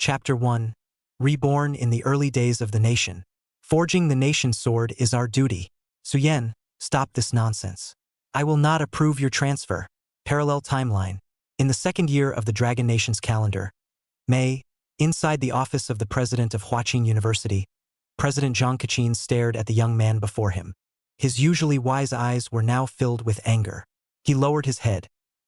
Chapter 1. Reborn in the early days of the nation. Forging the nation's sword is our duty. Suyen, stop this nonsense. I will not approve your transfer. Parallel timeline. In the second year of the Dragon Nation's calendar, May, inside the office of the president of Huaqing University, President Zhang Kaqin stared at the young man before him. His usually wise eyes were now filled with anger. He lowered his head,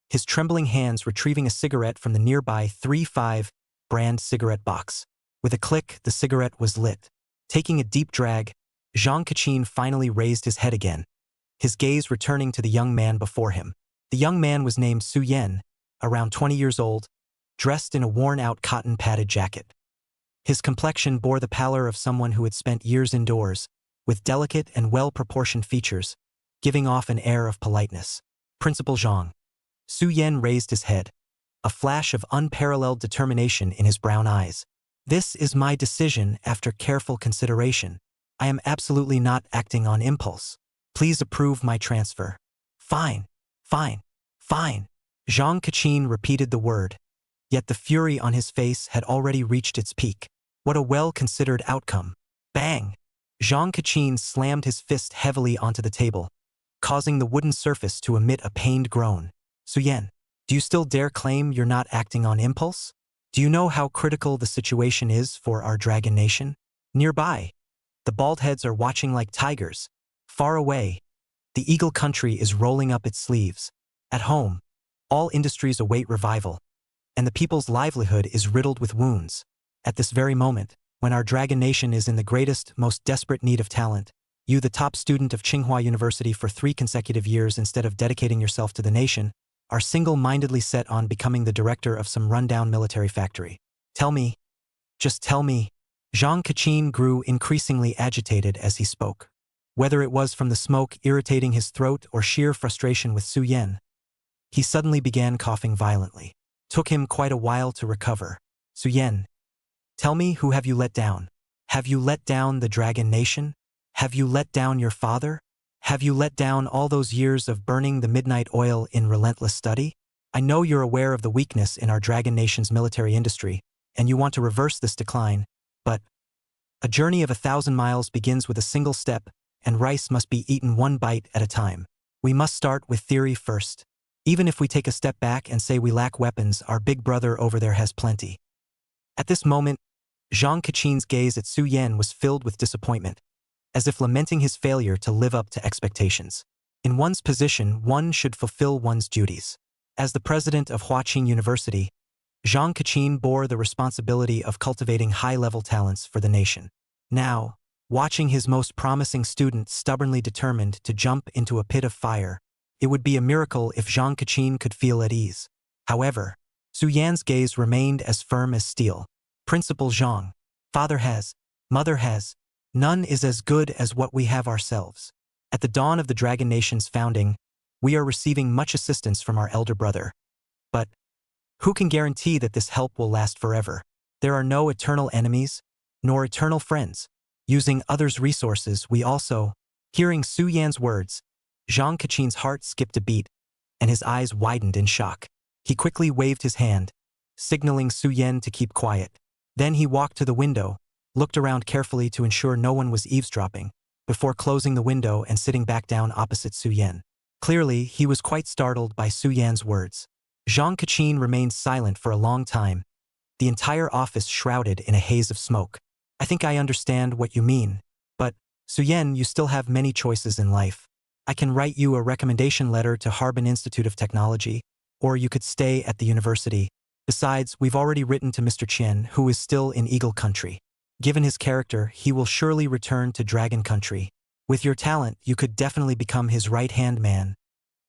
his trembling hands retrieving a cigarette from the nearby 3-5 brand cigarette box. With a click, the cigarette was lit. Taking a deep drag, Zhang Kaqin finally raised his head again, his gaze returning to the young man before him. The young man was named Suyen, around 20 years old, dressed in a worn-out cotton-padded jacket. His complexion bore the pallor of someone who had spent years indoors, with delicate and well-proportioned features, giving off an air of politeness. Principal Zhang. Suyen raised his head, a flash of unparalleled determination in his brown eyes. This is my decision after careful consideration. I am absolutely not acting on impulse. Please approve my transfer. Fine, fine, fine. Zhang Kaqin repeated the word, yet the fury on his face had already reached its peak. What a well-considered outcome. Bang! Zhang Kaqin slammed his fist heavily onto the table, causing the wooden surface to emit a pained groan. Suyen, do you still dare claim you're not acting on impulse? Do you know how critical the situation is for our Dragon Nation? Nearby, the bald heads are watching like tigers. Far away, the Eagle Country is rolling up its sleeves. At home, all industries await revival, and the people's livelihood is riddled with wounds. At this very moment, when our Dragon Nation is in the greatest, most desperate need of talent, you, the top student of Tsinghua University for 3 consecutive years, instead of dedicating yourself to the nation, are single-mindedly set on becoming the director of some rundown military factory. Tell me, just tell me. Zhang Kaqin grew increasingly agitated as he spoke. Whether it was from the smoke irritating his throat or sheer frustration with Suyen, he suddenly began coughing violently. Took him quite a while to recover. Suyen, tell me, who have you let down? Have you let down the Dragon Nation? Have you let down your father? Have you let down all those years of burning the midnight oil in relentless study? I know you're aware of the weakness in our Dragon Nation's military industry, and you want to reverse this decline, but a journey of 1,000 miles begins with a single step, and rice must be eaten one bite at a time. We must start with theory first. Even if we take a step back and say we lack weapons, our big brother over there has plenty. At this moment, Zhang Kaqin's gaze at Suyen was filled with disappointment, as if lamenting his failure to live up to expectations. In one's position, one should fulfill one's duties. As the president of Huaqing University, Zhang Kaqin bore the responsibility of cultivating high-level talents for the nation. Now, watching his most promising student stubbornly determined to jump into a pit of fire, it would be a miracle if Zhang Kaqin could feel at ease. However, Suyen's gaze remained as firm as steel. Principal Zhang, father has, mother has, none is as good as what we have ourselves. At the dawn of the Dragon Nation's founding, we are receiving much assistance from our elder brother. But who can guarantee that this help will last forever? There are no eternal enemies, nor eternal friends. Using others' resources, we also. Hearing Suyen's words, Zhang Kaqin's heart skipped a beat, and his eyes widened in shock. He quickly waved his hand, signaling Suyen to keep quiet. Then he walked to the window, looked around carefully to ensure no one was eavesdropping, before closing the window and sitting back down opposite Suyen. Clearly, he was quite startled by Suyen's words. Zhang Kaqin remained silent for a long time, the entire office shrouded in a haze of smoke. I think I understand what you mean, but, Suyen, you still have many choices in life. I can write you a recommendation letter to Harbin Institute of Technology, or you could stay at the university. Besides, we've already written to Mr. Qian, who is still in Eagle Country. Given his character, he will surely return to Dragon Country. With your talent, you could definitely become his right-hand man.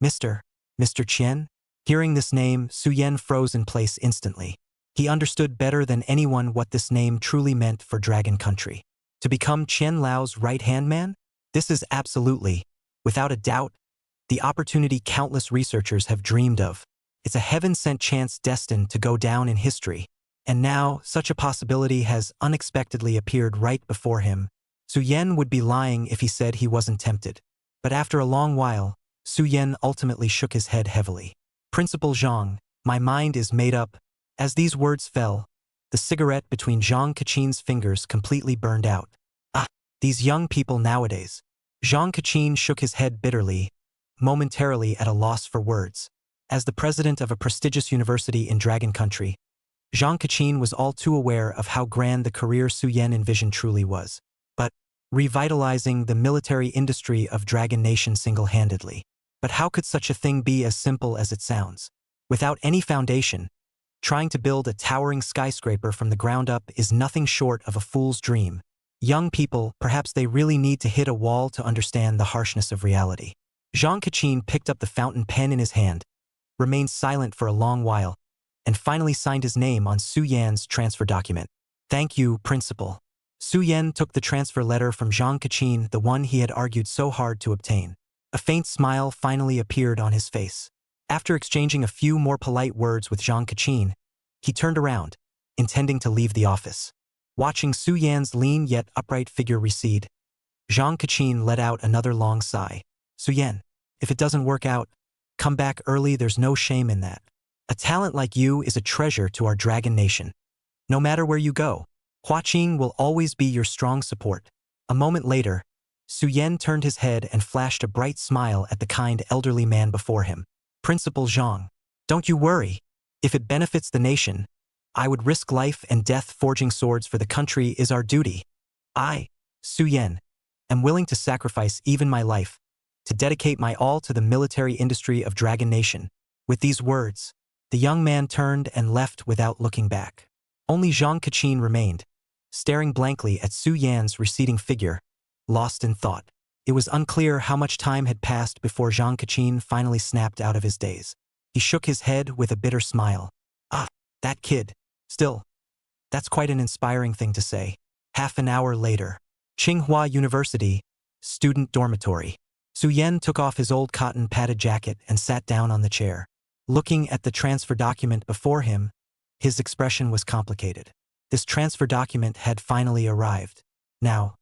Mr. Qian? Hearing this name, Suyen froze in place instantly. He understood better than anyone what this name truly meant for Dragon Country. To become Qian Lao's right-hand man? This is absolutely, without a doubt, the opportunity countless researchers have dreamed of. It's a heaven-sent chance destined to go down in history. And now, such a possibility has unexpectedly appeared right before him. Suyen would be lying if he said he wasn't tempted. But after a long while, Suyen ultimately shook his head heavily. Principal Zhang, my mind is made up. As these words fell, The cigarette between Zhang Kachin's fingers completely burned out. Ah, these young people nowadays. Zhang Kachin shook his head bitterly, momentarily at a loss for words. As the president of a prestigious university in Dragon Country, Zhang Kachin was all too aware of how grand the career Su Yan envisioned truly was. But revitalizing the military industry of Dragon Nation single-handedly. But how could such a thing be as simple as it sounds? Without any foundation, trying to build a towering skyscraper from the ground up is nothing short of a fool's dream. Young people, perhaps they really need to hit a wall to understand the harshness of reality. Zhang Kachin picked up the fountain pen in his hand, remained silent for a long while, and finally signed his name on Su Yan's transfer document. "Thank you, Principal." Su Yan took the transfer letter from Zhang Kachin, the one he had argued so hard to obtain. A faint smile finally appeared on his face. After exchanging a few more polite words with Zhang Kachin, he turned around, intending to leave the office. Watching Su Yan's lean yet upright figure recede, Zhang Kachin let out another long sigh. "Su Yan, if it doesn't work out, come back early, there's no shame in that. A talent like you is a treasure to our Dragon Nation. No matter where you go, Hua Qing will always be your strong support." A moment later, Su Yan turned his head and flashed a bright smile at the kind elderly man before him. "Principal Zhang, don't you worry. If it benefits the nation, I would risk life and death forging swords for the country is our duty. I, Su Yan, am willing to sacrifice even my life to dedicate my all to the military industry of Dragon Nation." With these words, the young man turned and left without looking back. Only Zhang Kachin remained, staring blankly at Su Yan's receding figure, lost in thought. It was unclear how much time had passed before Zhang Kachin finally snapped out of his daze. He shook his head with a bitter smile. "Ah, that kid. Still, that's quite an inspiring thing to say." Half an hour later, Tsinghua University, student dormitory. Su Yan took off his old cotton padded jacket and sat down on the chair. Looking at the transfer document before him, his expression was complicated. This transfer document had finally arrived. Now,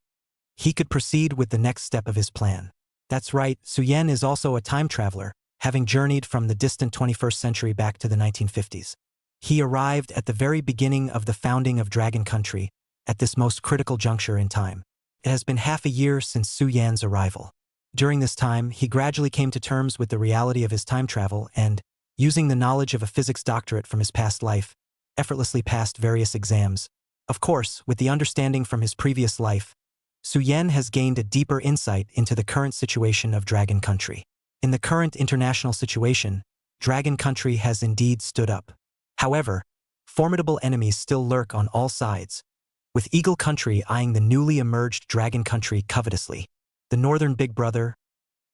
he could proceed with the next step of his plan. That's right, Su Yan is also a time traveler, having journeyed from the distant 21st century back to the 1950s. He arrived at the very beginning of the founding of Dragon Country, at this most critical juncture in time. It has been half a year since Su Yan's arrival. During this time, he gradually came to terms with the reality of his time travel and, using the knowledge of a physics doctorate from his past life, effortlessly passed various exams. Of course, with the understanding from his previous life, Su Yan has gained a deeper insight into the current situation of Dragon Country. In the current international situation, Dragon Country has indeed stood up. However, formidable enemies still lurk on all sides, with Eagle Country eyeing the newly emerged Dragon Country covetously. The northern big brother,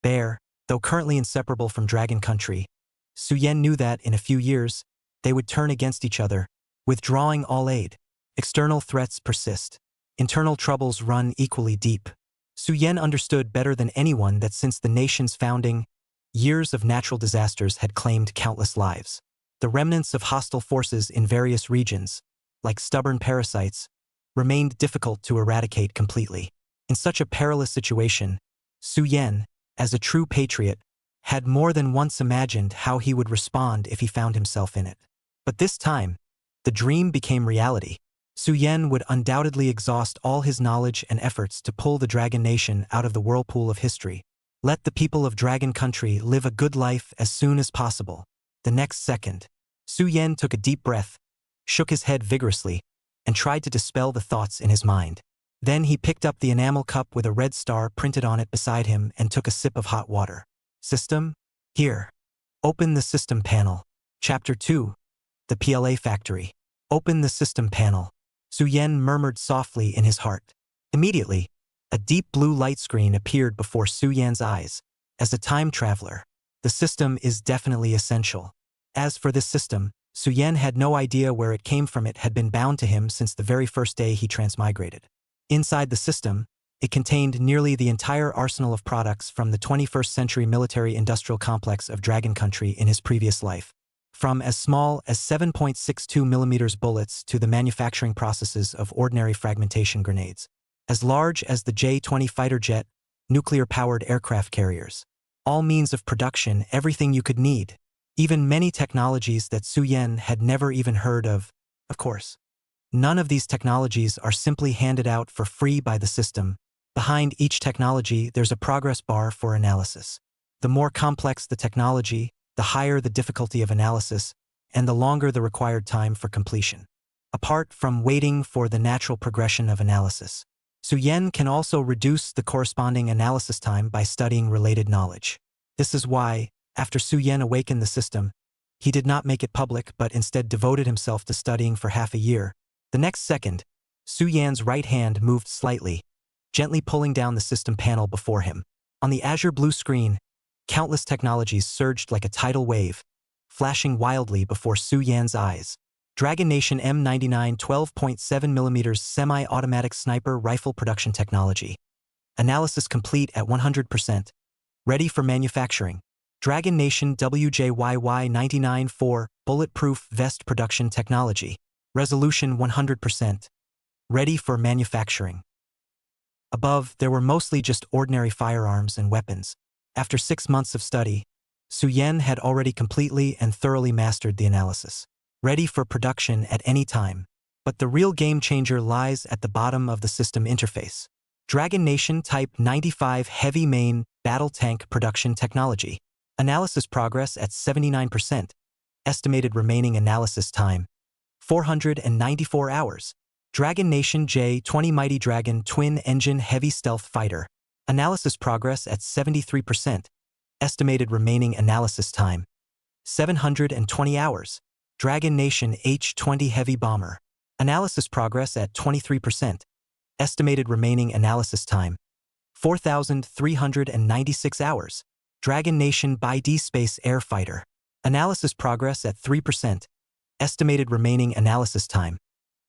Bear, though currently inseparable from Dragon Country, Su Yan knew that in a few years, they would turn against each other, withdrawing all aid. External threats persist. Internal troubles run equally deep. Su Yan understood better than anyone that since the nation's founding, years of natural disasters had claimed countless lives. The remnants of hostile forces in various regions, like stubborn parasites, remained difficult to eradicate completely. In such a perilous situation, Su Yan, as a true patriot, had more than once imagined how he would respond if he found himself in it. But this time, the dream became reality. Su Yan would undoubtedly exhaust all his knowledge and efforts to pull the Dragon Nation out of the whirlpool of history. Let the people of Dragon Country live a good life as soon as possible. The next second, Su Yan took a deep breath, shook his head vigorously, and tried to dispel the thoughts in his mind. Then he picked up the enamel cup with a red star printed on it beside him and took a sip of hot water. System? Here. Open the system panel. Chapter 2. The PLA Factory. Open the system panel. Su Yan murmured softly in his heart. Immediately, a deep blue light screen appeared before Su Yan's eyes. As a time traveler, the system is definitely essential. As for this system, Su Yan had no idea where it came from. It had been bound to him since the very first day he transmigrated. Inside the system, it contained nearly the entire arsenal of products from the 21st century military-industrial complex of Dragon Country in his previous life. From as small as 7.62 millimeters bullets to the manufacturing processes of ordinary fragmentation grenades. As large as the J-20 fighter jet, nuclear-powered aircraft carriers. All means of production, everything you could need. Even many technologies that Su Yan had never even heard of course. None of these technologies are simply handed out for free by the system. Behind each technology, there's a progress bar for analysis. The more complex the technology, the higher the difficulty of analysis, and the longer the required time for completion. Apart from waiting for the natural progression of analysis, Su-Yen can also reduce the corresponding analysis time by studying related knowledge. This is why, after Su-Yen awakened the system, he did not make it public but instead devoted himself to studying for half a year. The next second, Su-Yan's right hand moved slightly, gently pulling down the system panel before him. On the azure blue screen, countless technologies surged like a tidal wave, flashing wildly before Su-Yan's eyes. Dragon Nation M99 12.7mm semi-automatic sniper rifle production technology. Analysis complete at 100%. Ready for manufacturing. Dragon Nation WJYY 99-4 bulletproof vest production technology. Resolution 100%. Ready for manufacturing. Above, there were mostly just ordinary firearms and weapons. After 6 months of study, Su-Yen had already completely and thoroughly mastered the analysis. Ready for production at any time. But the real game changer lies at the bottom of the system interface. Dragon Nation Type 95 Heavy Main Battle Tank Production Technology. Analysis progress at 79%. Estimated remaining analysis time 494 hours. Dragon Nation J-20 Mighty Dragon Twin Engine Heavy Stealth Fighter. Analysis progress at 73%. Estimated remaining analysis time 720 hours. Dragon Nation H-20 Heavy Bomber. Analysis progress at 23%. Estimated remaining analysis time 4,396 hours. Dragon Nation BiD Space Air Fighter. Analysis progress at 3%. Estimated remaining analysis time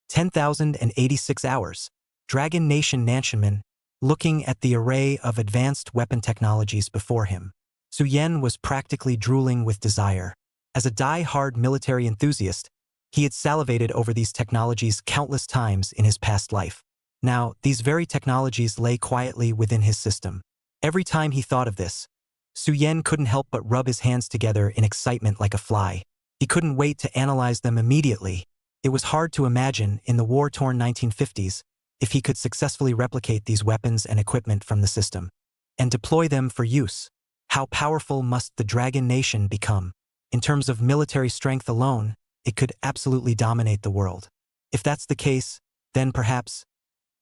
10,086 hours. Dragon Nation Nanshinman. Looking at the array of advanced weapon technologies before him, Su-Yen was practically drooling with desire. As a die-hard military enthusiast, he had salivated over these technologies countless times in his past life. Now, these very technologies lay quietly within his system. Every time he thought of this, Su-Yen couldn't help but rub his hands together in excitement like a fly. He couldn't wait to analyze them immediately. It was hard to imagine, in the war-torn 1950s, if he could successfully replicate these weapons and equipment from the system and deploy them for use. How powerful must the Dragon Nation become? In terms of military strength alone, it could absolutely dominate the world. If that's the case, then perhaps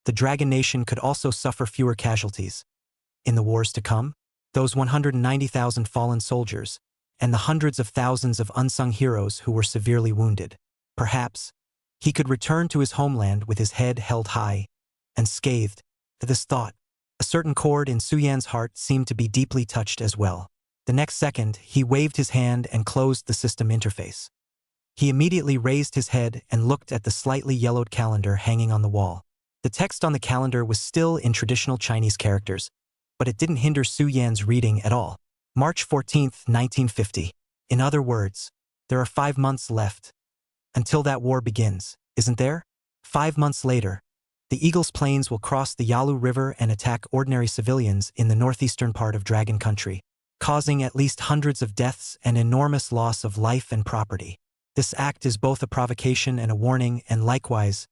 the Dragon Nation could also suffer fewer casualties. In the wars to come, those 190,000 fallen soldiers and the hundreds of thousands of unsung heroes who were severely wounded. Perhaps he could return to his homeland with his head held high and scathed. At this thought, a certain chord in Su-Yan's heart seemed to be deeply touched as well. The next second, he waved his hand and closed the system interface. He immediately raised his head and looked at the slightly yellowed calendar hanging on the wall. The text on the calendar was still in traditional Chinese characters, but it didn't hinder Su-Yan's reading at all. March 14, 1950. In other words, there are 5 months left until that war begins, isn't there? 5 months later, the Eagle's planes will cross the Yalu River and attack ordinary civilians in the northeastern part of Dragon Country, causing at least hundreds of deaths and enormous loss of life and property. This act is both a provocation and a warning, and likewise,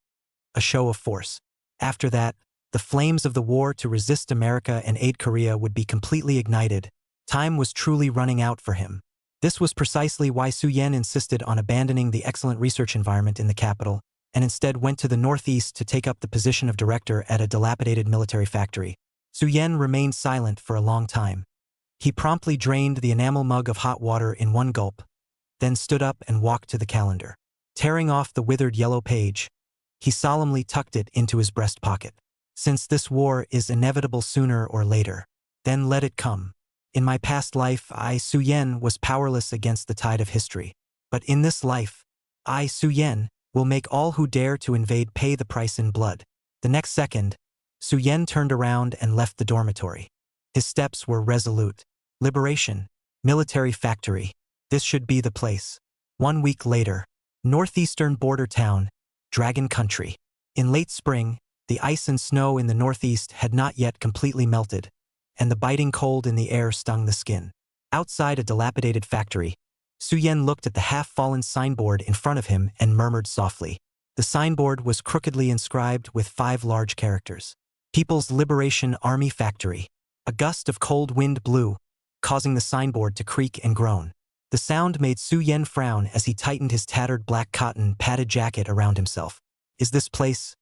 a show of force. After that, the flames of the war to resist America and aid Korea would be completely ignited. Time was truly running out for him. This was precisely why Su-Yen insisted on abandoning the excellent research environment in the capital, and instead went to the northeast to take up the position of director at a dilapidated military factory. Su-Yen remained silent for a long time. He promptly drained the enamel mug of hot water in one gulp, then stood up and walked to the calendar. Tearing off the withered yellow page, he solemnly tucked it into his breast pocket. Since this war is inevitable sooner or later, then let it come. In my past life, I, Su-Yen, was powerless against the tide of history. But in this life, I, Su-Yen, will make all who dare to invade pay the price in blood. The next second, Su-Yen turned around and left the dormitory. His steps were resolute. Liberation. Military factory. This should be the place. 1 week later, northeastern border town, Dragon Country. In late spring, the ice and snow in the northeast had not yet completely melted, and the biting cold in the air stung the skin. Outside a dilapidated factory, Su-Yen looked at the half-fallen signboard in front of him and murmured softly. The The signboard was crookedly inscribed with 5 large characters. People's Liberation Army Factory. A gust of cold wind blew, causing the signboard to creak and groan. The sound made Su Yen frown as he tightened his tattered black cotton padded jacket around himself. Is this place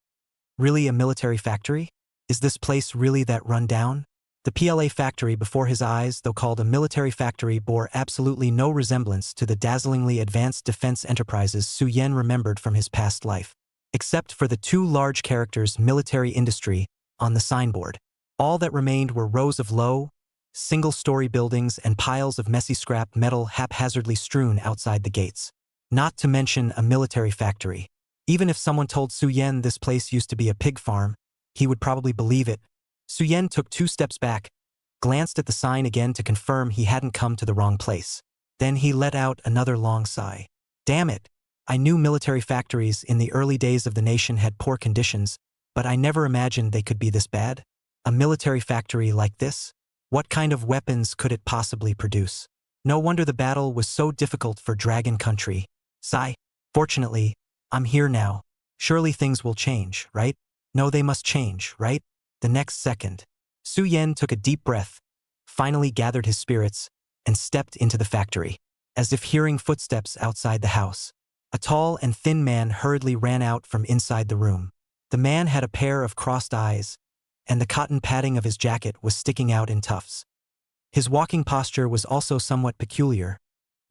really a military factory? Is this place really that run down? The PLA factory before his eyes, though called a military factory, bore absolutely no resemblance to the dazzlingly advanced defense enterprises Su Yen remembered from his past life. Except for the 2 large characters military industry on the signboard. All that remained were rows of low, single-story buildings and piles of messy scrap metal haphazardly strewn outside the gates. Not to mention a military factory. Even if someone told Su Yen this place used to be a pig farm, he would probably believe it. Su Yen took 2 steps back, glanced at the sign again to confirm he hadn't come to the wrong place. Then he let out another long sigh. Damn it! I knew military factories in the early days of the nation had poor conditions, but I never imagined they could be this bad. A military factory like this? What kind of weapons could it possibly produce? No wonder the battle was so difficult for Dragon Country. Sigh. Fortunately, I'm here now. Surely things will change, right? No, they must change, right? The next second, Su Yen took a deep breath, finally gathered his spirits, and stepped into the factory. As if hearing footsteps outside the house, a tall and thin man hurriedly ran out from inside the room. The man had a pair of crossed eyes, and the cotton padding of his jacket was sticking out in tufts. His walking posture was also somewhat peculiar,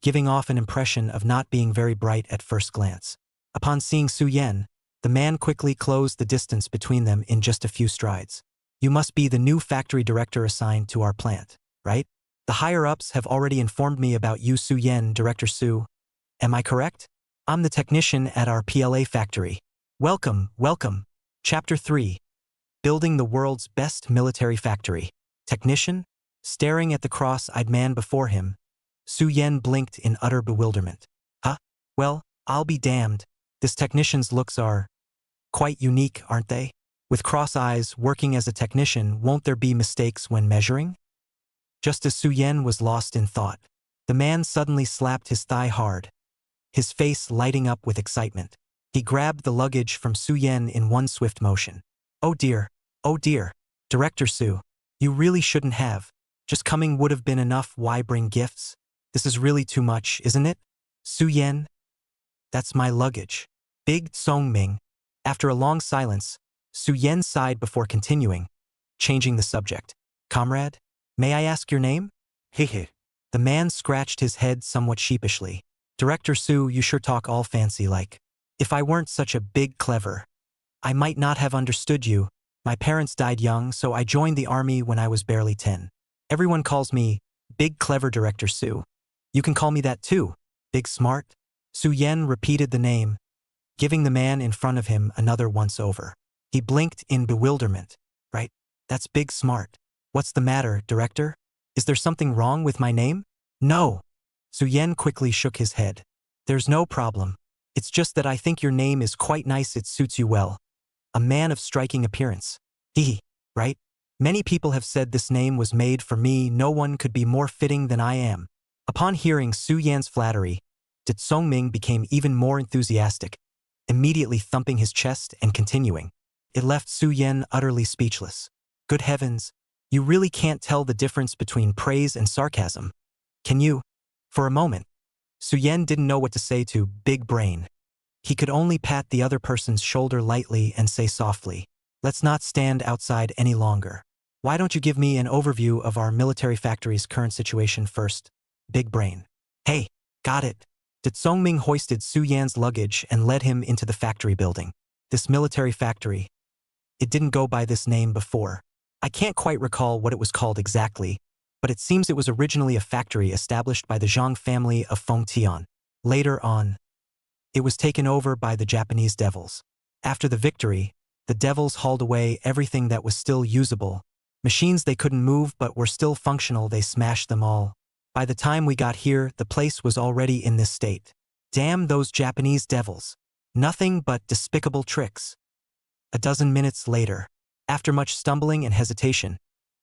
giving off an impression of not being very bright at first glance. Upon seeing Su Yen, the man quickly closed the distance between them in just a few strides. You must be the new factory director assigned to our plant, right? The higher-ups have already informed me about you, Su Yen, Director Su. Am I correct? I'm the technician at our PLA factory. Welcome, welcome. Chapter 3. Building the world's best military factory. Technician? Staring at the cross-eyed man before him, Su Yen blinked in utter bewilderment. Huh? Well, I'll be damned. This technician's looks are quite unique, aren't they? With cross eyes, working as a technician, won't there be mistakes when measuring? Just as Su Yen was lost in thought, the man suddenly slapped his thigh hard, his face lighting up with excitement. He grabbed the luggage from Su Yen in one swift motion. Oh dear, Director Su, you really shouldn't have. Just coming would have been enough, why bring gifts? This is really too much, isn't it? Su Yen? That's my luggage. Big Songming. After a long silence, Su Yen sighed before continuing, changing the subject. Comrade, may I ask your name? Hehe. The man scratched his head somewhat sheepishly. Director Su, you sure talk all fancy like. If I weren't such a big clever, I might not have understood you. My parents died young, so I joined the army when I was barely 10. Everyone calls me Big Clever Director Su. You can call me that too. Big Smart? Su Yen repeated the name, giving the man in front of him another once-over. He blinked in bewilderment. Right? That's Big Smart. What's the matter, Director? Is there something wrong with my name? No. Su Yen quickly shook his head. There's no problem. It's just that I think your name is quite nice, it suits you well. A man of striking appearance. Hehe, right? Many people have said this name was made for me, no one could be more fitting than I am. Upon hearing Su Yan's flattery, Songming became even more enthusiastic, immediately thumping his chest and continuing. It left Su Yen utterly speechless. Good heavens, you really can't tell the difference between praise and sarcasm, can you? For a moment, Su Yen didn't know what to say to Big Brain. He could only pat the other person's shoulder lightly and say softly, let's not stand outside any longer. Why don't you give me an overview of our military factory's current situation first, Big Brain? Hey, got it. Songming hoisted Su Yan's luggage and led him into the factory building. This military factory. It didn't go by this name before. I can't quite recall what it was called exactly, but it seems it was originally a factory established by the Zhang family of Fengtian. Later on, it was taken over by the Japanese devils. After the victory, the devils hauled away everything that was still usable. Machines they couldn't move but were still functional, they smashed them all. By the time we got here, the place was already in this state. Damn those Japanese devils. Nothing but despicable tricks. A dozen minutes later, after much stumbling and hesitation,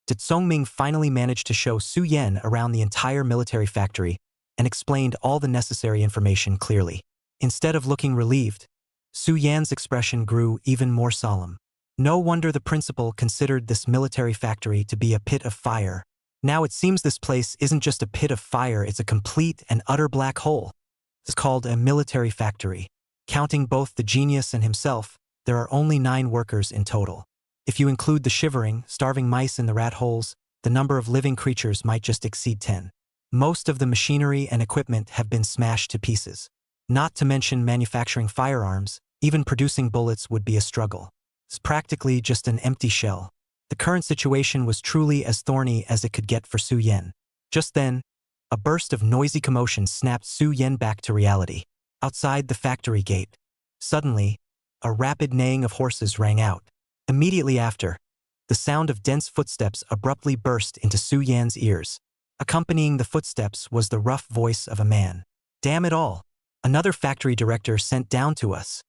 Songming finally managed to show Su Yen around the entire military factory and explained all the necessary information clearly. Instead of looking relieved, Su Yan's expression grew even more solemn. No wonder the principal considered this military factory to be a pit of fire. Now it seems this place isn't just a pit of fire, it's a complete and utter black hole. It's called a military factory. Counting both the genius and himself, there are only 9 workers in total. If you include the shivering, starving mice in the rat holes, the number of living creatures might just exceed 10. Most of the machinery and equipment have been smashed to pieces. Not to mention manufacturing firearms, even producing bullets would be a struggle. It's practically just an empty shell. The current situation was truly as thorny as it could get for Su Yan. Just then, a burst of noisy commotion snapped Su Yan back to reality. Outside the factory gate, suddenly, a rapid neighing of horses rang out. Immediately after, the sound of dense footsteps abruptly burst into Su Yan's ears. Accompanying the footsteps was the rough voice of a man. "Damn it all! Another factory director sent down to us."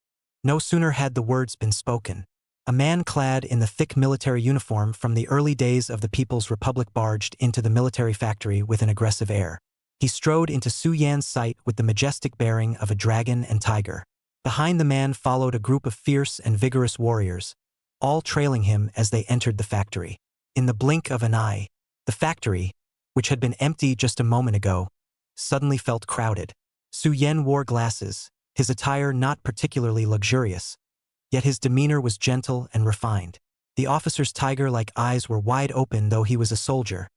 No sooner had the words been spoken. A man clad in the thick military uniform from the early days of the People's Republic barged into the military factory with an aggressive air. He strode into Su Yan's sight with the majestic bearing of a dragon and tiger. Behind the man followed a group of fierce and vigorous warriors, all trailing him as they entered the factory. In the blink of an eye, the factory, which had been empty just a moment ago, suddenly felt crowded. Su Yan wore glasses, his attire not particularly luxurious, yet his demeanor was gentle and refined. The officer's tiger-like eyes were wide open. Though he was a soldier,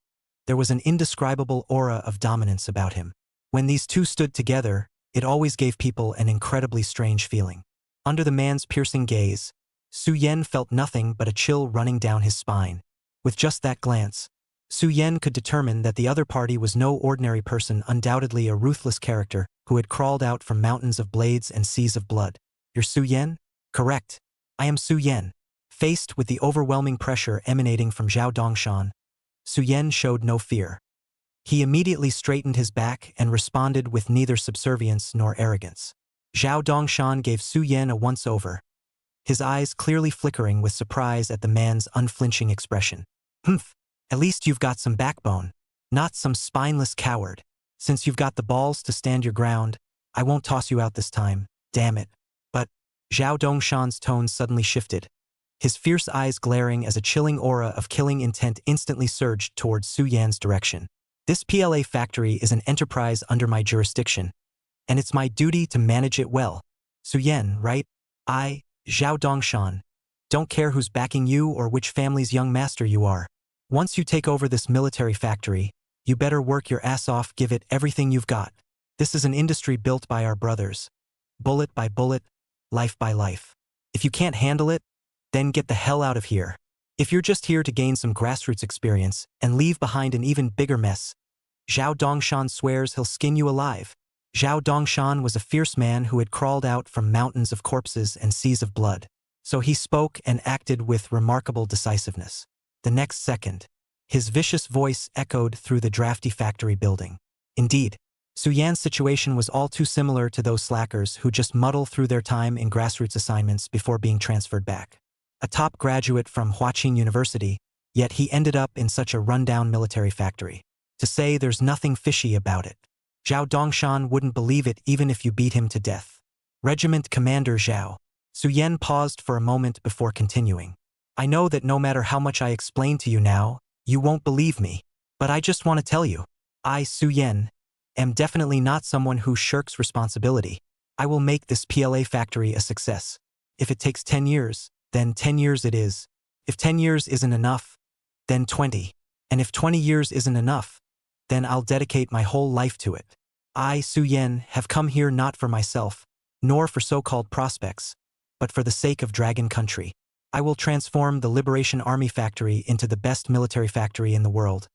there was an indescribable aura of dominance about him. When these two stood together, it always gave people an incredibly strange feeling. Under the man's piercing gaze, Su Yan felt nothing but a chill running down his spine. With just that glance, Su Yan could determine that the other party was no ordinary person, undoubtedly a ruthless character who had crawled out from mountains of blades and seas of blood. "You're Su Yan?" "Correct. I am Su Yan." Faced with the overwhelming pressure emanating from Zhao Dongshan, Su Yan showed no fear. He immediately straightened his back and responded with neither subservience nor arrogance. Zhao Dongshan gave Su Yan a once-over, his eyes clearly flickering with surprise at the man's unflinching expression. "Humph, at least you've got some backbone, not some spineless coward. Since you've got the balls to stand your ground, I won't toss you out this time, damn it." But Zhao Dongshan's tone suddenly shifted, his fierce eyes glaring as a chilling aura of killing intent instantly surged towards Su Yan's direction. "This PLA factory is an enterprise under my jurisdiction, and it's my duty to manage it well. Su Yan, right? I, Zhao Dongshan, don't care who's backing you or which family's young master you are. Once you take over this military factory, you better work your ass off, give it everything you've got. This is an industry built by our brothers. Bullet by bullet, life by life. If you can't handle it, then get the hell out of here. If you're just here to gain some grassroots experience and leave behind an even bigger mess, Zhao Dongshan swears he'll skin you alive." Zhao Dongshan was a fierce man who had crawled out from mountains of corpses and seas of blood, so he spoke and acted with remarkable decisiveness. The next second, his vicious voice echoed through the drafty factory building. Indeed, Su Yan's situation was all too similar to those slackers who just muddle through their time in grassroots assignments before being transferred back. A top graduate from Huaqing University, yet he ended up in such a rundown military factory. To say there's nothing fishy about it. Zhao Dongshan wouldn't believe it even if you beat him to death. "Regiment Commander Zhao." Su Yan paused for a moment before continuing. "I know that no matter how much I explain to you now, you won't believe me. But I just want to tell you, I, Su Yan, am definitely not someone who shirks responsibility. I will make this PLA factory a success. If it takes 10 years, then 10 years it is. If 10 years isn't enough, then 20. And if 20 years isn't enough, then I'll dedicate my whole life to it. I, Su Yan, have come here not for myself, nor for so-called prospects, but for the sake of Dragon Country. I will transform the Liberation Army factory into the best military factory in the world,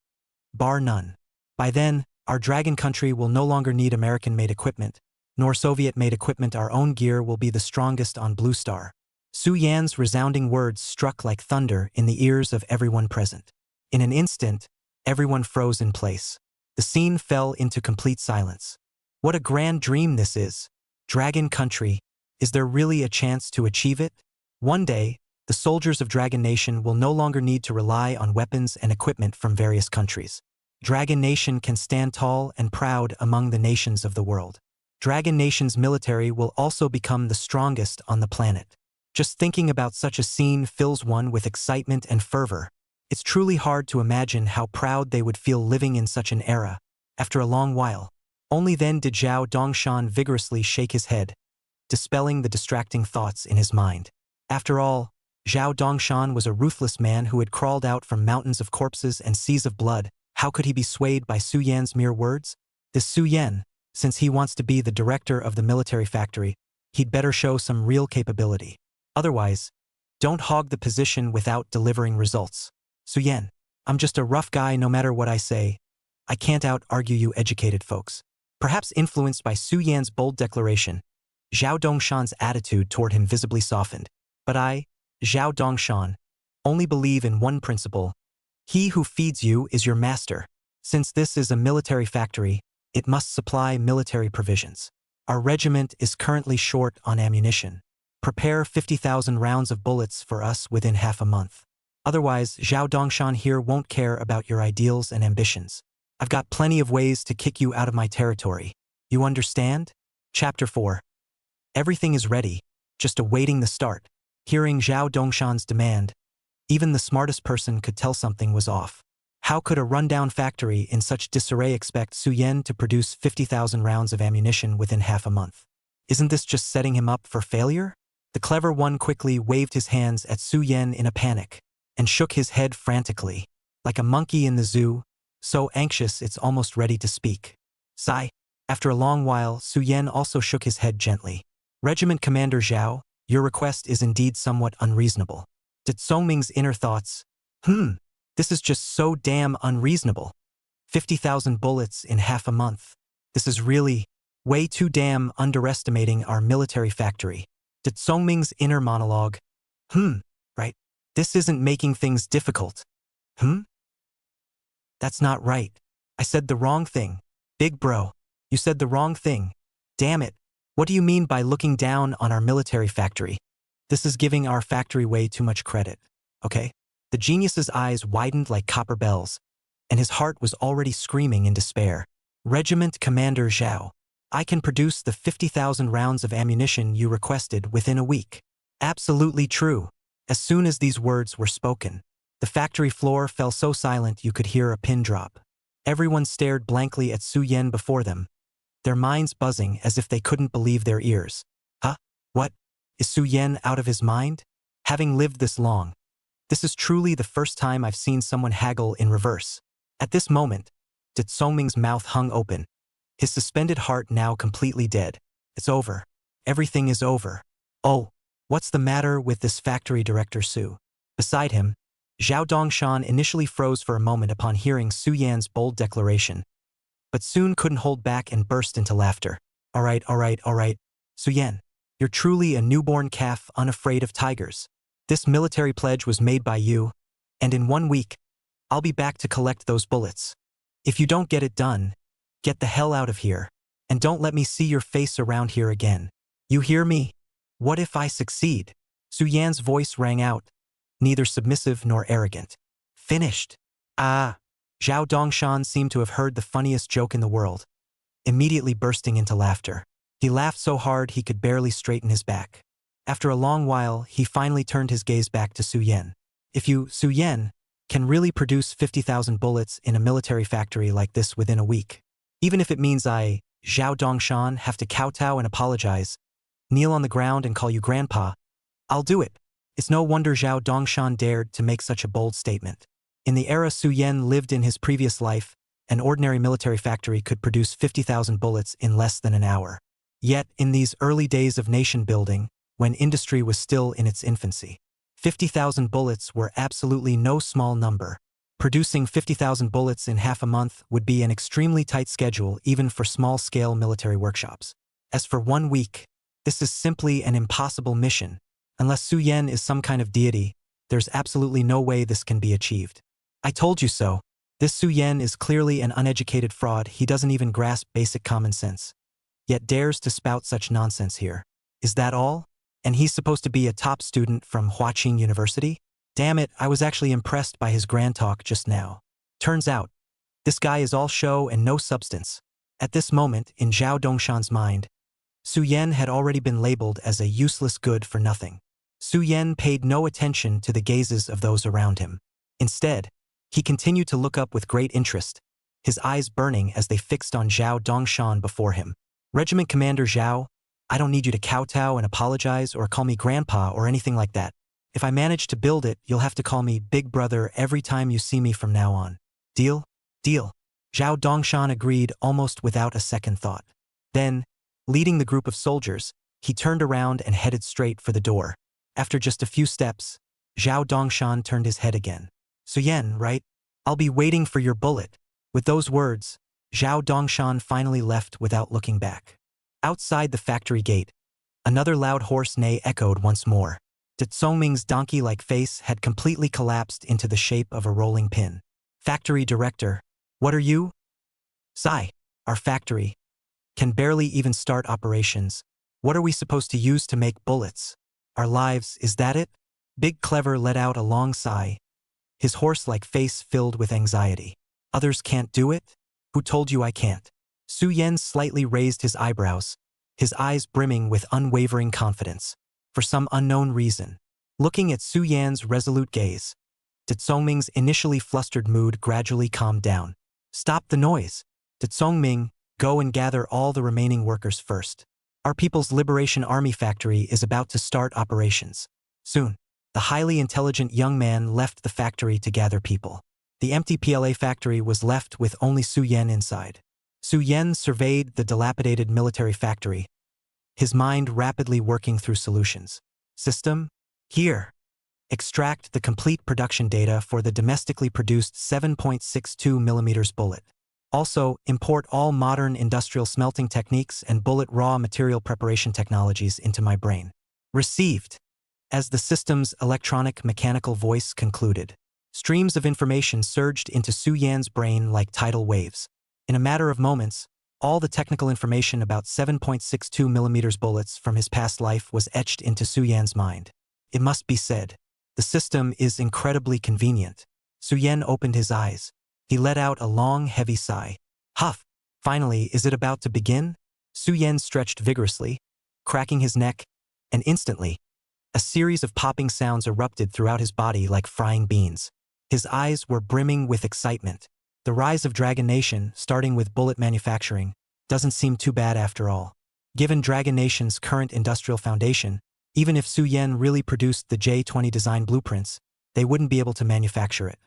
bar none. By then, our Dragon Country will no longer need American-made equipment, nor Soviet-made equipment. Our own gear will be the strongest on Blue Star." Su Yan's resounding words struck like thunder in the ears of everyone present. In an instant, everyone froze in place. The scene fell into complete silence. What a grand dream this is. Dragon Country, is there really a chance to achieve it? One day, the soldiers of Dragon Nation will no longer need to rely on weapons and equipment from various countries. Dragon Nation can stand tall and proud among the nations of the world. Dragon Nation's military will also become the strongest on the planet. Just thinking about such a scene fills one with excitement and fervor. It's truly hard to imagine how proud they would feel living in such an era. After a long while, only then did Zhao Dongshan vigorously shake his head, dispelling the distracting thoughts in his mind. After all, Zhao Dongshan was a ruthless man who had crawled out from mountains of corpses and seas of blood. How could he be swayed by Su Yan's mere words? This Su Yan, since he wants to be the director of the military factory, he'd better show some real capability. Otherwise, don't hog the position without delivering results. Su Yan, I'm just a rough guy no matter what I say. I can't out-argue you educated folks. Perhaps influenced by Su Yan's bold declaration, Zhao Dongshan's attitude toward him visibly softened. But I, Zhao Dongshan, only believe in one principle. He who feeds you is your master. Since this is a military factory, it must supply military provisions. Our regiment is currently short on ammunition. Prepare 50,000 rounds of bullets for us within half a month. Otherwise, Zhao Dongshan here won't care about your ideals and ambitions. I've got plenty of ways to kick you out of my territory. You understand? Chapter 4. Everything is ready, just awaiting the start. Hearing Zhao Dongshan's demand, even the smartest person could tell something was off. How could a rundown factory in such disarray expect Su Yan to produce 50,000 rounds of ammunition within half a month? Isn't this just setting him up for failure? The clever one quickly waved his hands at Su Yan in a panic, and shook his head frantically, like a monkey in the zoo, so anxious it's almost ready to speak. Sigh. After a long while, Su Yan also shook his head gently. Regiment Commander Zhao, your request is indeed somewhat unreasonable. Did Songming's inner thoughts, this is just so damn unreasonable. 50,000 bullets in half a month. This is really way too damn underestimating our military factory. Did Songming's inner monologue, right? This isn't making things difficult. That's not right. I said the wrong thing. Big bro, you said the wrong thing. Damn it. What do you mean by looking down on our military factory? This is giving our factory way too much credit, okay? The genius's eyes widened like copper bells, and his heart was already screaming in despair. Regiment Commander Zhao, I can produce the 50,000 rounds of ammunition you requested within a week. Absolutely true. As soon as these words were spoken, the factory floor fell so silent you could hear a pin drop. Everyone stared blankly at Su Yan before them, their minds buzzing as if they couldn't believe their ears. Huh? What? Is Su Yan out of his mind? Having lived this long, this is truly the first time I've seen someone haggle in reverse. At this moment, Did Songming's mouth hung open, his suspended heart now completely dead. It's over. Everything is over. Oh, what's the matter with this factory director Su? Beside him, Zhao Dongshan initially froze for a moment upon hearing Su Yan's bold declaration, but soon couldn't hold back and burst into laughter. All right. Su Yan, you're truly a newborn calf unafraid of tigers. This military pledge was made by you, and in 1 week, I'll be back to collect those bullets. If you don't get it done, get the hell out of here, and don't let me see your face around here again. You hear me? What if I succeed? Su Yan's voice rang out, neither submissive nor arrogant. Finished. Ah. Zhao Dongshan seemed to have heard the funniest joke in the world, immediately bursting into laughter. He laughed so hard he could barely straighten his back. After a long while, he finally turned his gaze back to Su Yan. If you, Su Yan, can really produce 50,000 bullets in a military factory like this within a week, even if it means I, Zhao Dongshan, have to kowtow and apologize, kneel on the ground and call you grandpa, I'll do it. It's no wonder Zhao Dongshan dared to make such a bold statement. In the era Su Yan lived in his previous life, an ordinary military factory could produce 50,000 bullets in less than an hour. Yet, in these early days of nation building, when industry was still in its infancy, 50,000 bullets were absolutely no small number. Producing 50,000 bullets in half a month would be an extremely tight schedule even for small-scale military workshops. As for 1 week, this is simply an impossible mission. Unless Su Yan is some kind of deity, there's absolutely no way this can be achieved. I told you so. This Su Yan is clearly an uneducated fraud. He doesn't even grasp basic common sense, yet dares to spout such nonsense here. Is that all? And he's supposed to be a top student from Huaqing University? Damn it, I was actually impressed by his grand talk just now. Turns out, this guy is all show and no substance. At this moment, in Zhao Dongshan's mind, Su Yan had already been labeled as a useless good for nothing. Su Yan paid no attention to the gazes of those around him. Instead, he continued to look up with great interest, his eyes burning as they fixed on Zhao Dongshan before him. Regiment Commander Zhao, I don't need you to kowtow and apologize or call me grandpa or anything like that. If I manage to build it, you'll have to call me big brother every time you see me from now on. Deal? Deal. Zhao Dongshan agreed almost without a second thought. Then, leading the group of soldiers, he turned around and headed straight for the door. After just a few steps, Zhao Dongshan turned his head again. Su Yan, right? I'll be waiting for your bullet. With those words, Zhao Dongshan finally left without looking back. Outside the factory gate, another loud horse neigh echoed once more. Tsongming's donkey-like face had completely collapsed into the shape of a rolling pin. Factory director, what are you? Sigh, our factory can barely even start operations. What are we supposed to use to make bullets? Our lives, is that it? Big Clever let out a long sigh, his horse-like face filled with anxiety. Others can't do it? Who told you I can't? Su Yan slightly raised his eyebrows, his eyes brimming with unwavering confidence. For some unknown reason, looking at Su Yan's resolute gaze, Tsongming's initially flustered mood gradually calmed down. Stop the noise. Tsongming, go and gather all the remaining workers first. Our People's Liberation Army factory is about to start operations. Soon, the highly intelligent young man left the factory to gather people. The empty PLA factory was left with only Su Yan inside. Su Yan surveyed the dilapidated military factory, his mind rapidly working through solutions. System? Here. Extract the complete production data for the domestically produced 7.62mm bullet. Also, import all modern industrial smelting techniques and bullet raw material preparation technologies into my brain. Received. As the system's electronic mechanical voice concluded, streams of information surged into Su Yan's brain like tidal waves. In a matter of moments, all the technical information about 7.62mm bullets from his past life was etched into Su Yan's mind. It must be said, the system is incredibly convenient. Su Yan opened his eyes. He let out a long, heavy sigh. Huff! Finally, is it about to begin? Su Yan stretched vigorously, cracking his neck, and instantly, a series of popping sounds erupted throughout his body like frying beans. His eyes were brimming with excitement. The rise of Dragon Nation, starting with bullet manufacturing, doesn't seem too bad after all. Given Dragon Nation's current industrial foundation, even if Su Yan really produced the J-20 design blueprints, they wouldn't be able to manufacture it.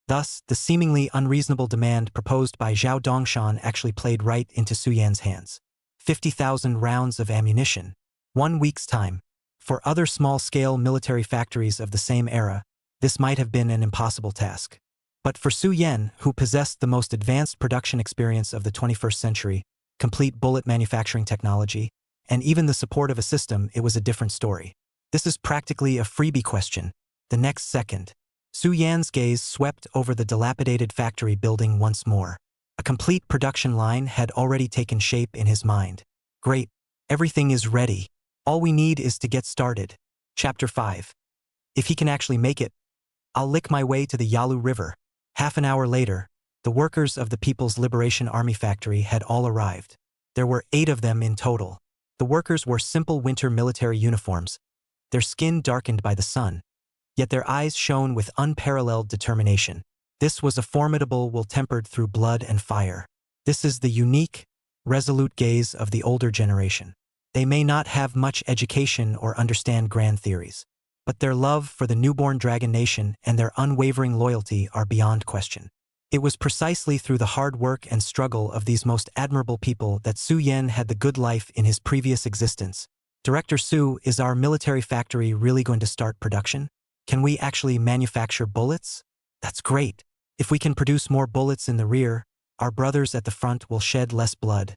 Thus, the seemingly unreasonable demand proposed by Zhao Dongshan actually played right into Su Yan's hands. 50,000 rounds of ammunition. 1 week's time. For other small-scale military factories of the same era, this might have been an impossible task. But for Su Yan, who possessed the most advanced production experience of the 21st century, complete bullet manufacturing technology, and even the support of a system, it was a different story. This is practically a freebie question. The next second, Su Yan's gaze swept over the dilapidated factory building once more. A complete production line had already taken shape in his mind. Great. Everything is ready. All we need is to get started. Chapter 5. If he can actually make it, I'll lick my way to the Yalu River. Half an hour later, the workers of the People's Liberation Army factory had all arrived. There were 8 of them in total. The workers wore simple winter military uniforms, their skin darkened by the sun, yet their eyes shone with unparalleled determination. This was a formidable will tempered through blood and fire. This is the unique, resolute gaze of the older generation. They may not have much education or understand grand theories, but their love for the newborn Dragon Nation and their unwavering loyalty are beyond question. It was precisely through the hard work and struggle of these most admirable people that Su Yan had the good life in his previous existence. Director Su, is our military factory really going to start production? Can we actually manufacture bullets? That's great. If we can produce more bullets in the rear, our brothers at the front will shed less blood.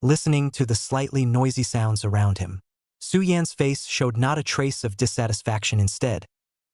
Listening to the slightly noisy sounds around him, Su Yan's face showed not a trace of dissatisfaction. Instead,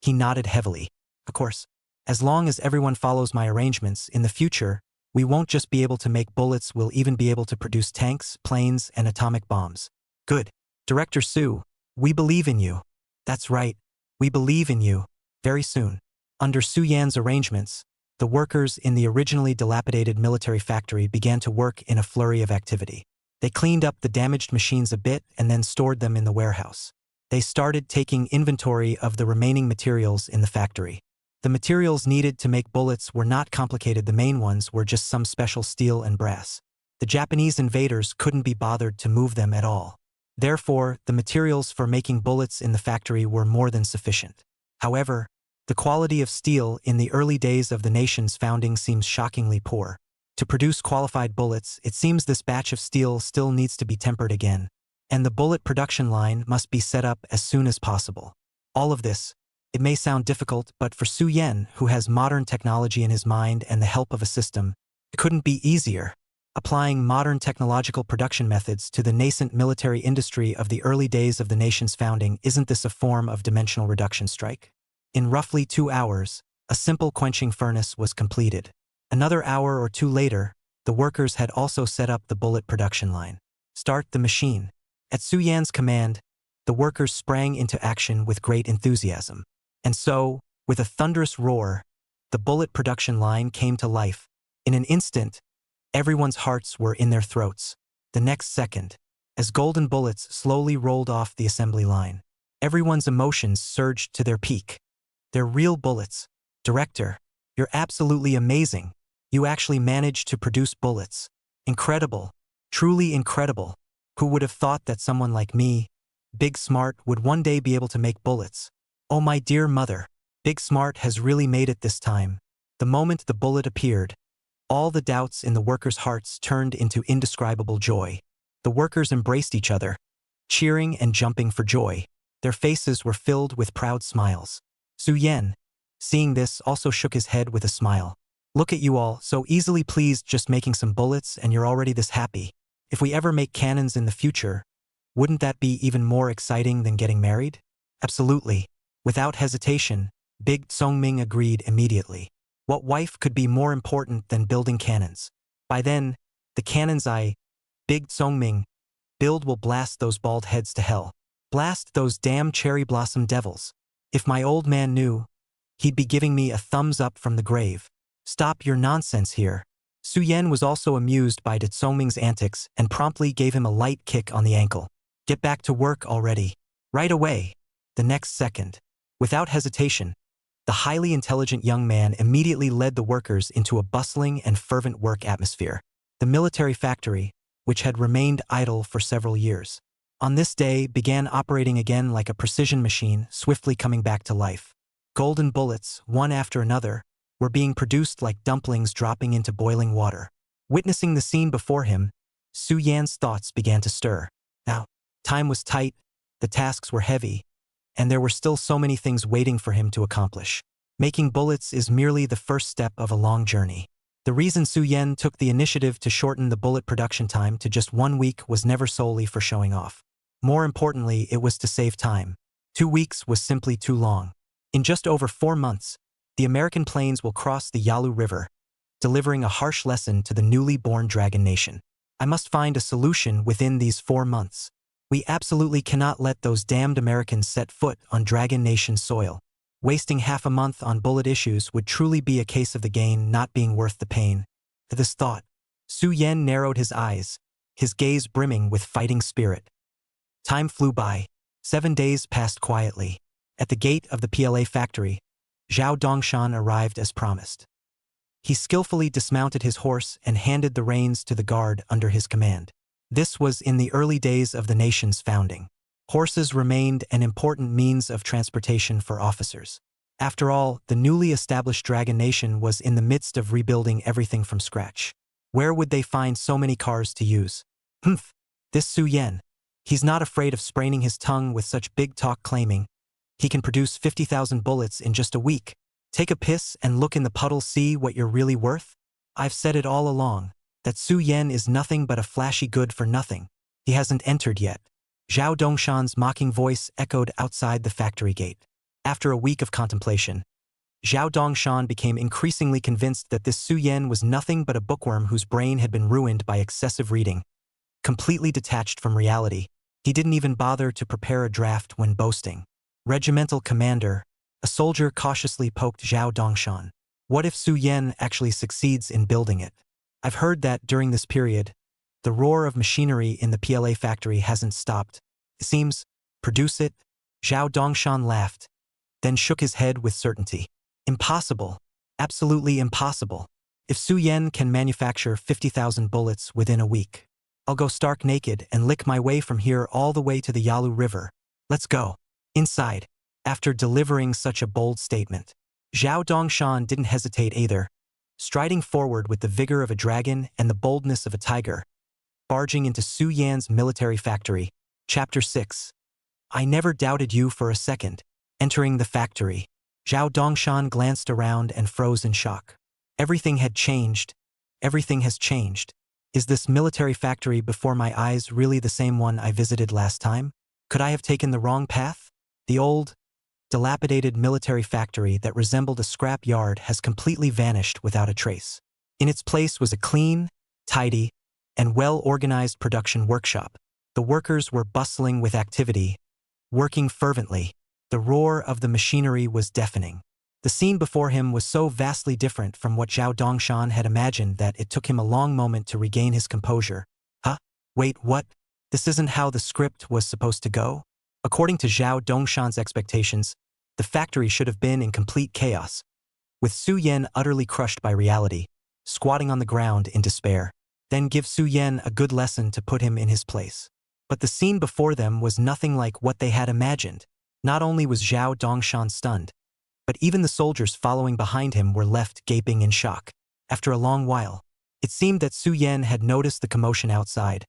he nodded heavily. Of course, as long as everyone follows my arrangements, in the future, we won't just be able to make bullets, we'll even be able to produce tanks, planes, and atomic bombs. Good. Director Su, we believe in you. That's right. We believe in you. Very soon. Under Su Yan's arrangements, the workers in the originally dilapidated military factory began to work in a flurry of activity. They cleaned up the damaged machines a bit and then stored them in the warehouse. They started taking inventory of the remaining materials in the factory. The materials needed to make bullets were not complicated. The main ones were just some special steel and brass. The Japanese invaders couldn't be bothered to move them at all. Therefore, the materials for making bullets in the factory were more than sufficient. However, the quality of steel in the early days of the nation's founding seems shockingly poor. To produce qualified bullets, it seems this batch of steel still needs to be tempered again, and the bullet production line must be set up as soon as possible. All of this, it may sound difficult, but for Su Yen, who has modern technology in his mind and the help of a system, it couldn't be easier. Applying modern technological production methods to the nascent military industry of the early days of the nation's founding, isn't this a form of dimensional reduction strike? In roughly 2 hours, a simple quenching furnace was completed. Another hour or two later, the workers had also set up the bullet production line. Start the machine. At Su Yan's command, the workers sprang into action with great enthusiasm. And so, with a thunderous roar, the bullet production line came to life. In an instant, everyone's hearts were in their throats. The next second, as golden bullets slowly rolled off the assembly line, everyone's emotions surged to their peak. They're real bullets. Director, you're absolutely amazing. You actually managed to produce bullets. Incredible. Truly incredible. Who would have thought that someone like me, Big Smart, would one day be able to make bullets? Oh my dear mother, Big Smart has really made it this time. The moment the bullet appeared, all the doubts in the workers' hearts turned into indescribable joy. The workers embraced each other, cheering and jumping for joy. Their faces were filled with proud smiles. Su Yen, seeing this, also shook his head with a smile. Look at you all, so easily pleased just making some bullets, and you're already this happy. If we ever make cannons in the future, wouldn't that be even more exciting than getting married? Absolutely. Without hesitation, Big Tsongming agreed immediately. What wife could be more important than building cannons? By then, the cannons Big Tsongming, build will blast those bald heads to hell. Blast those damn cherry blossom devils. If my old man knew, he'd be giving me a thumbs up from the grave. Stop your nonsense here. Su Yen was also amused by De Tsongming's antics and promptly gave him a light kick on the ankle. Get back to work already. Right away. The next second. Without hesitation, the highly intelligent young man immediately led the workers into a bustling and fervent work atmosphere. The military factory, which had remained idle for several years, on this day began operating again like a precision machine, swiftly coming back to life. Golden bullets, one after another, were being produced like dumplings dropping into boiling water. Witnessing the scene before him, Su Yan's thoughts began to stir. Now, time was tight, the tasks were heavy, and there were still so many things waiting for him to accomplish. Making bullets is merely the first step of a long journey. The reason Su Yen took the initiative to shorten the bullet production time to just 1 week was never solely for showing off. More importantly, it was to save time. 2 weeks was simply too long. In just over 4 months, the American planes will cross the Yalu River, delivering a harsh lesson to the newly born Dragon Nation. I must find a solution within these 4 months. We absolutely cannot let those damned Americans set foot on Dragon Nation soil. Wasting half a month on bullet issues would truly be a case of the gain not being worth the pain. At this thought, Su Yen narrowed his eyes, his gaze brimming with fighting spirit. Time flew by. 7 days passed quietly. At the gate of the PLA factory, Zhao Dongshan arrived as promised. He skillfully dismounted his horse and handed the reins to the guard under his command. This was in the early days of the nation's founding. Horses remained an important means of transportation for officers. After all, the newly established Dragon Nation was in the midst of rebuilding everything from scratch. Where would they find so many cars to use? Humph, this Su Yen. He's not afraid of spraining his tongue with such big talk, claiming he can produce 50,000 bullets in just a week. Take a piss and look in the puddle, see what you're really worth? I've said it all along, that Su Yen is nothing but a flashy good for nothing. He hasn't entered yet. Zhao Dongshan's mocking voice echoed outside the factory gate. After a week of contemplation, Zhao Dongshan became increasingly convinced that this Su Yen was nothing but a bookworm whose brain had been ruined by excessive reading. Completely detached from reality, he didn't even bother to prepare a draft when boasting. Regimental commander, a soldier cautiously poked Zhao Dongshan. What if Su Yen actually succeeds in building it? I've heard that during this period, The roar of machinery in the PLA factory hasn't stopped. It seems, produce it? Zhao Dongshan laughed, then shook his head with certainty. Impossible. Absolutely impossible. If Su Yan can manufacture 50,000 bullets within a week, I'll go stark naked and lick my way from here all the way to the Yalu River. Let's go. Inside. After delivering such a bold statement, Zhao Dongshan didn't hesitate either, striding forward with the vigor of a dragon and the boldness of a tiger, barging into Su Yan's military factory. Chapter 6. I never doubted you for a second. Entering the factory, Zhao Dongshan glanced around and froze in shock. Everything had changed. Everything has changed. Is this military factory before my eyes really the same one I visited last time? Could I have taken the wrong path? The old, dilapidated military factory that resembled a scrap yard has completely vanished without a trace. In its place was a clean, tidy, and well-organized production workshop. The workers were bustling with activity, working fervently. The roar of the machinery was deafening. The scene before him was so vastly different from what Zhao Dongshan had imagined that it took him a long moment to regain his composure. Huh? Wait, what? This isn't how the script was supposed to go? According to Zhao Dongshan's expectations, the factory should have been in complete chaos, with Su Yan utterly crushed by reality, squatting on the ground in despair. Then give Su Yan a good lesson to put him in his place. But the scene before them was nothing like what they had imagined. Not only was Zhao Dongshan stunned, but even the soldiers following behind him were left gaping in shock. After a long while, it seemed that Su Yan had noticed the commotion outside,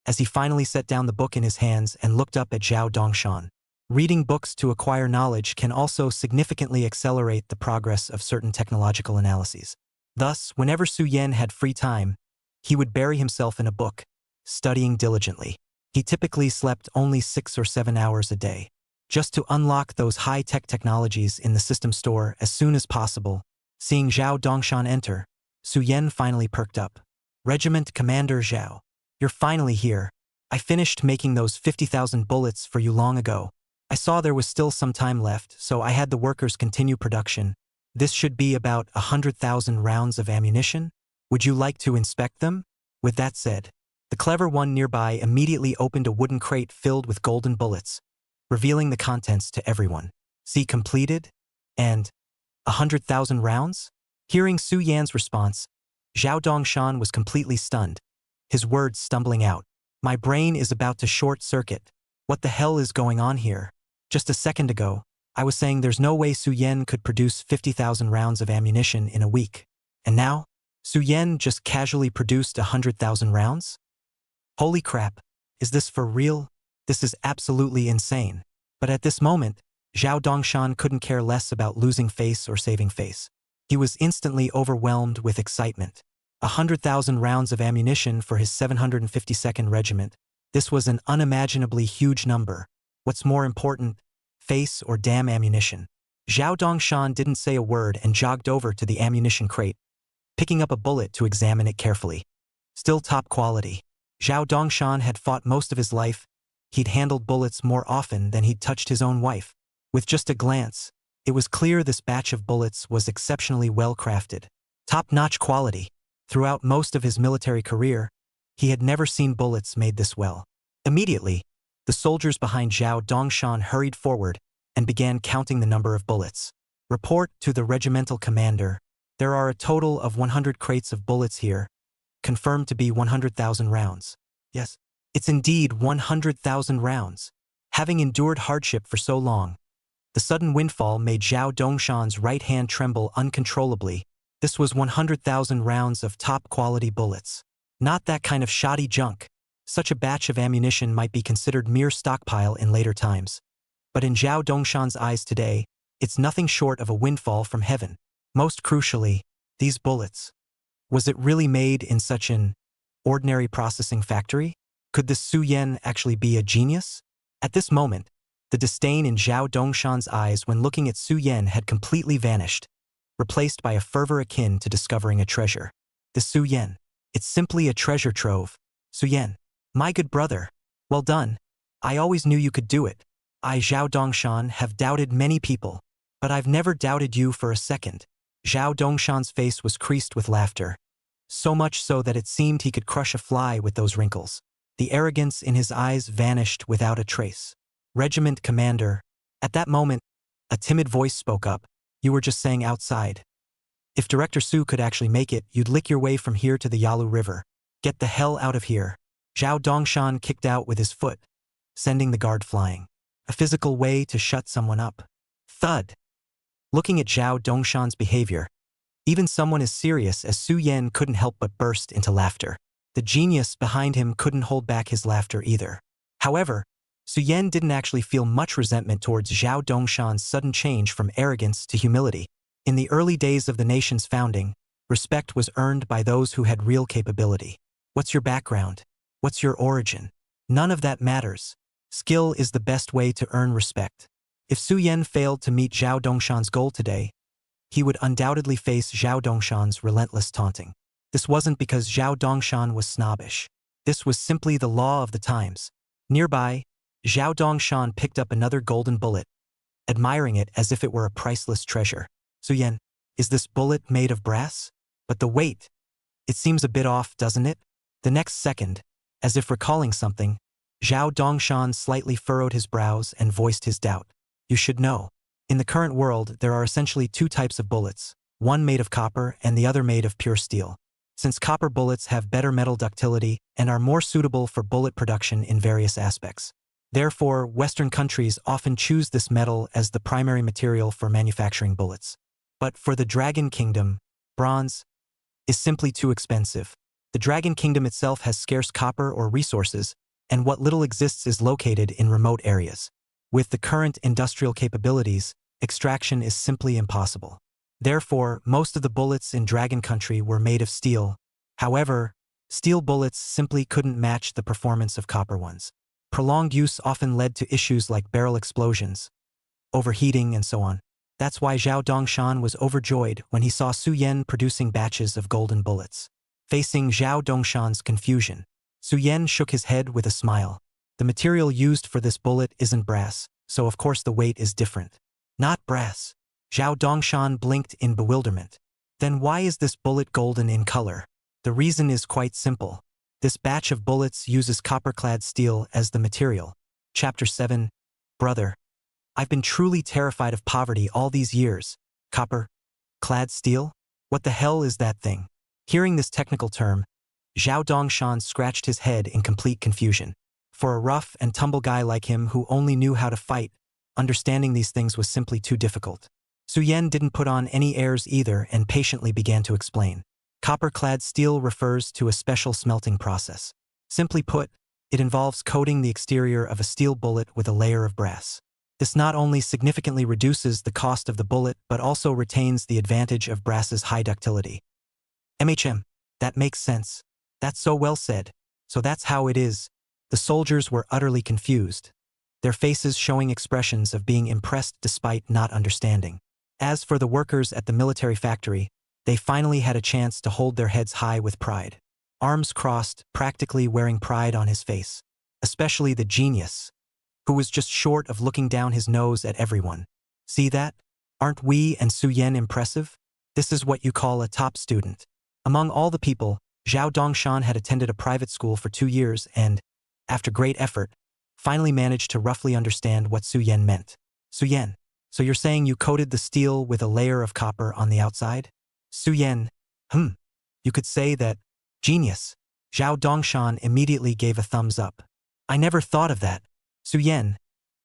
as he finally set down the book in his hands and looked up at Zhao Dongshan. Reading books to acquire knowledge can also significantly accelerate the progress of certain technological analyses. Thus, whenever Su Yan had free time, he would bury himself in a book, studying diligently. He typically slept only 6 or 7 hours a day, just to unlock those high-tech technologies in the system store as soon as possible. Seeing Zhao Dongshan enter, Su Yan finally perked up. Regiment Commander Zhao, you're finally here. I finished making those 50,000 bullets for you long ago. I saw there was still some time left, so I had the workers continue production. This should be about 100,000 rounds of ammunition. Would you like to inspect them? With that said, the clever one nearby immediately opened a wooden crate filled with golden bullets, revealing the contents to everyone. See completed? And 100,000 rounds? Hearing Su Yan's response, Zhao Dongshan was completely stunned, his words stumbling out. My brain is about to short-circuit. What the hell is going on here? Just a second ago, I was saying there's no way Su Yan could produce 50,000 rounds of ammunition in a week. And now, Su Yan just casually produced 100,000 rounds? Holy crap, is this for real? This is absolutely insane. But at this moment, Zhao Dongshan couldn't care less about losing face or saving face. He was instantly overwhelmed with excitement. 100,000 rounds of ammunition for his 752nd Regiment. This was an unimaginably huge number. What's more important, face or damn ammunition? Zhao Dongshan didn't say a word and jogged over to the ammunition crate, picking up a bullet to examine it carefully. Still top quality. Zhao Dongshan had fought most of his life. He'd handled bullets more often than he'd touched his own wife. With just a glance, it was clear this batch of bullets was exceptionally well crafted. Top-notch quality. Throughout most of his military career, he had never seen bullets made this well. Immediately, the soldiers behind Zhao Dongshan hurried forward and began counting the number of bullets. Report to the regimental commander. There are a total of 100 crates of bullets here, confirmed to be 100,000 rounds. Yes, it's indeed 100,000 rounds. Having endured hardship for so long, the sudden windfall made Zhao Dongshan's right hand tremble uncontrollably. This was 100,000 rounds of top-quality bullets. Not that kind of shoddy junk. Such a batch of ammunition might be considered mere stockpile in later times. But in Zhao Dongshan's eyes today, it's nothing short of a windfall from heaven. Most crucially, these bullets. Was it really made in such an ordinary processing factory? Could this Su Yan actually be a genius? At this moment, the disdain in Zhao Dongshan's eyes when looking at Su Yan had completely vanished, replaced by a fervor akin to discovering a treasure. The Su Yan. It's simply a treasure trove. Su Yan. My good brother. Well done. I always knew you could do it. I, Zhao Dongshan, have doubted many people, but I've never doubted you for a second. Zhao Dongshan's face was creased with laughter, so much so that it seemed he could crush a fly with those wrinkles. The arrogance in his eyes vanished without a trace. Regiment commander. At that moment, a timid voice spoke up. You were just saying outside. If Director Su could actually make it, you'd lick your way from here to the Yalu River. Get the hell out of here. Zhao Dongshan kicked out with his foot, sending the guard flying. A physical way to shut someone up. Thud. Looking at Zhao Dongshan's behavior, even someone as serious as Su Yan couldn't help but burst into laughter. The genius behind him couldn't hold back his laughter either. However, Su Yan didn't actually feel much resentment towards Zhao Dongshan's sudden change from arrogance to humility. In the early days of the nation's founding, respect was earned by those who had real capability. What's your background? What's your origin? None of that matters. Skill is the best way to earn respect. If Su Yan failed to meet Zhao Dongshan's goal today, he would undoubtedly face Zhao Dongshan's relentless taunting. This wasn't because Zhao Dongshan was snobbish. This was simply the law of the times. Nearby, Zhao Dongshan picked up another golden bullet, admiring it as if it were a priceless treasure. Su Yan, is this bullet made of brass? But the weight. It seems a bit off, doesn't it? The next second, as if recalling something, Zhao Dongshan slightly furrowed his brows and voiced his doubt. You should know. In the current world, there are essentially two types of bullets, one made of copper and the other made of pure steel. Since copper bullets have better metal ductility and are more suitable for bullet production in various aspects. Therefore, Western countries often choose this metal as the primary material for manufacturing bullets. But for the Dragon Kingdom, bronze is simply too expensive. The Dragon Kingdom itself has scarce copper or resources, and what little exists is located in remote areas. With the current industrial capabilities, extraction is simply impossible. Therefore, most of the bullets in Dragon Country were made of steel. However, steel bullets simply couldn't match the performance of copper ones. Prolonged use often led to issues like barrel explosions, overheating, and so on. That's why Zhao Dongshan was overjoyed when he saw Su Yan producing batches of golden bullets. Facing Zhao Dongshan's confusion, Su Yan shook his head with a smile. The material used for this bullet isn't brass, so of course the weight is different. Not brass. Zhao Dongshan blinked in bewilderment. Then why is this bullet golden in color? The reason is quite simple. This batch of bullets uses copper-clad steel as the material. Chapter 7. Brother. I've been truly terrified of poverty all these years. Copper-clad steel? What the hell is that thing? Hearing this technical term, Zhao Dongshan scratched his head in complete confusion. For a rough and tumble guy like him who only knew how to fight, understanding these things was simply too difficult. Su Yan didn't put on any airs either and patiently began to explain. Copper-clad steel refers to a special smelting process. Simply put, it involves coating the exterior of a steel bullet with a layer of brass. This not only significantly reduces the cost of the bullet but also retains the advantage of brass's high ductility. That makes sense. That's so well said. So that's how it is. The soldiers were utterly confused, their faces showing expressions of being impressed despite not understanding. As for the workers at the military factory, they finally had a chance to hold their heads high with pride. Arms crossed, practically wearing pride on his face. Especially the genius, who was just short of looking down his nose at everyone. See that? Aren't we and Su Yan impressive? This is what you call a top student. Among all the people, Zhao Dongshan had attended a private school for 2 years and, after great effort, finally managed to roughly understand what Su Yan meant. Su Yan, so you're saying you coated the steel with a layer of copper on the outside? Su Yan, you could say that. Genius. Zhao Dongshan immediately gave a thumbs up. I never thought of that. Su Yan,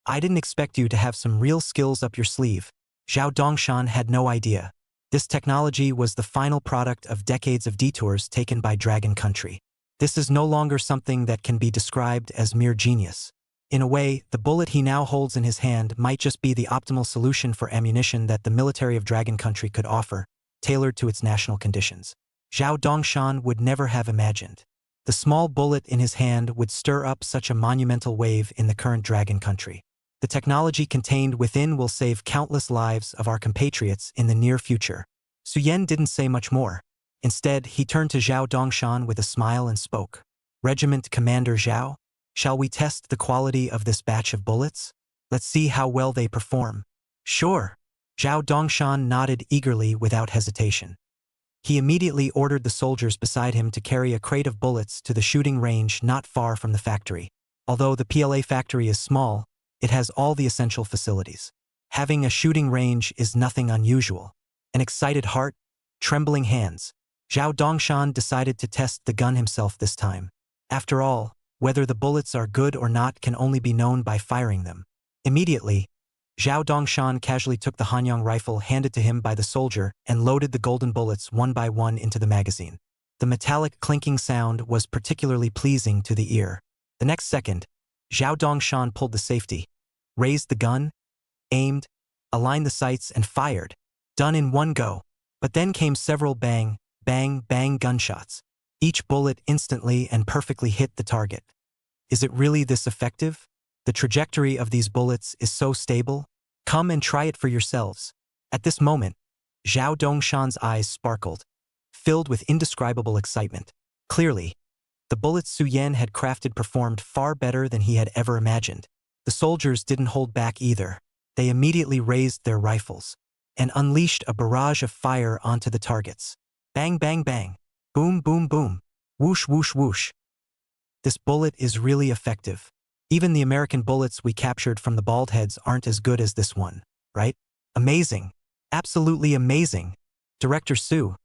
I didn't expect you to have some real skills up your sleeve. Zhao Dongshan had no idea. This technology was the final product of decades of detours taken by Dragon Country. This is no longer something that can be described as mere genius. In a way, the bullet he now holds in his hand might just be the optimal solution for ammunition that the military of Dragon Country could offer, tailored to its national conditions. Zhao Dongshan would never have imagined. The small bullet in his hand would stir up such a monumental wave in the current Dragon Country. The technology contained within will save countless lives of our compatriots in the near future. Su Yan didn't say much more. Instead, he turned to Zhao Dongshan with a smile and spoke. Regiment Commander Zhao, shall we test the quality of this batch of bullets? Let's see how well they perform. Sure. Zhao Dongshan nodded eagerly without hesitation. He immediately ordered the soldiers beside him to carry a crate of bullets to the shooting range not far from the factory. Although the PLA factory is small, it has all the essential facilities. Having a shooting range is nothing unusual. An excited heart, trembling hands, Zhao Dongshan decided to test the gun himself this time. After all, whether the bullets are good or not can only be known by firing them. Immediately, Zhao Dongshan casually took the Hanyang rifle handed to him by the soldier and loaded the golden bullets one by one into the magazine. The metallic clinking sound was particularly pleasing to the ear. The next second, Zhao Dongshan pulled the safety, raised the gun, aimed, aligned the sights and fired. Done in one go. But then came several bang, bang, bang gunshots. Each bullet instantly and perfectly hit the target. Is it really this effective? The trajectory of these bullets is so stable. Come and try it for yourselves. At this moment, Zhao Dongshan's eyes sparkled, filled with indescribable excitement. Clearly, the bullets Su Yan had crafted performed far better than he had ever imagined. The soldiers didn't hold back either. They immediately raised their rifles and unleashed a barrage of fire onto the targets. Bang, bang, bang. Boom, boom, boom. Whoosh, whoosh, whoosh. This bullet is really effective. Even the American bullets we captured from the bald heads aren't as good as this one, right? Amazing. Absolutely amazing. Director Su,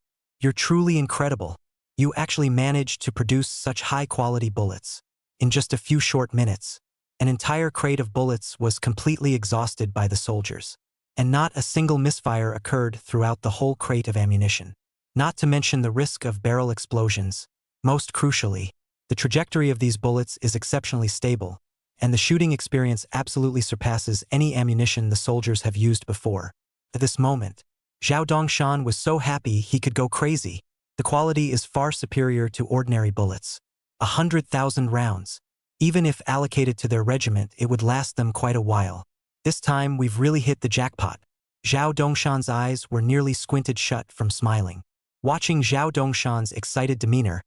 you're truly incredible. You actually managed to produce such high-quality bullets. In just a few short minutes, an entire crate of bullets was completely exhausted by the soldiers. And not a single misfire occurred throughout the whole crate of ammunition. Not to mention the risk of barrel explosions. Most crucially, the trajectory of these bullets is exceptionally stable, and the shooting experience absolutely surpasses any ammunition the soldiers have used before. At this moment, Zhao Dongshan was so happy he could go crazy. The quality is far superior to ordinary bullets. 100,000 rounds. Even if allocated to their regiment, it would last them quite a while. This time we've really hit the jackpot. Zhao Dongshan's eyes were nearly squinted shut from smiling. Watching Zhao Dongshan's excited demeanor,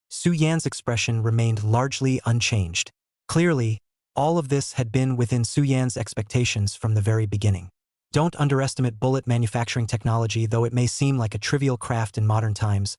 Su Yan's expression remained largely unchanged. Clearly, all of this had been within Su Yan's expectations from the very beginning. Don't underestimate bullet manufacturing technology, though it may seem like a trivial craft in modern times.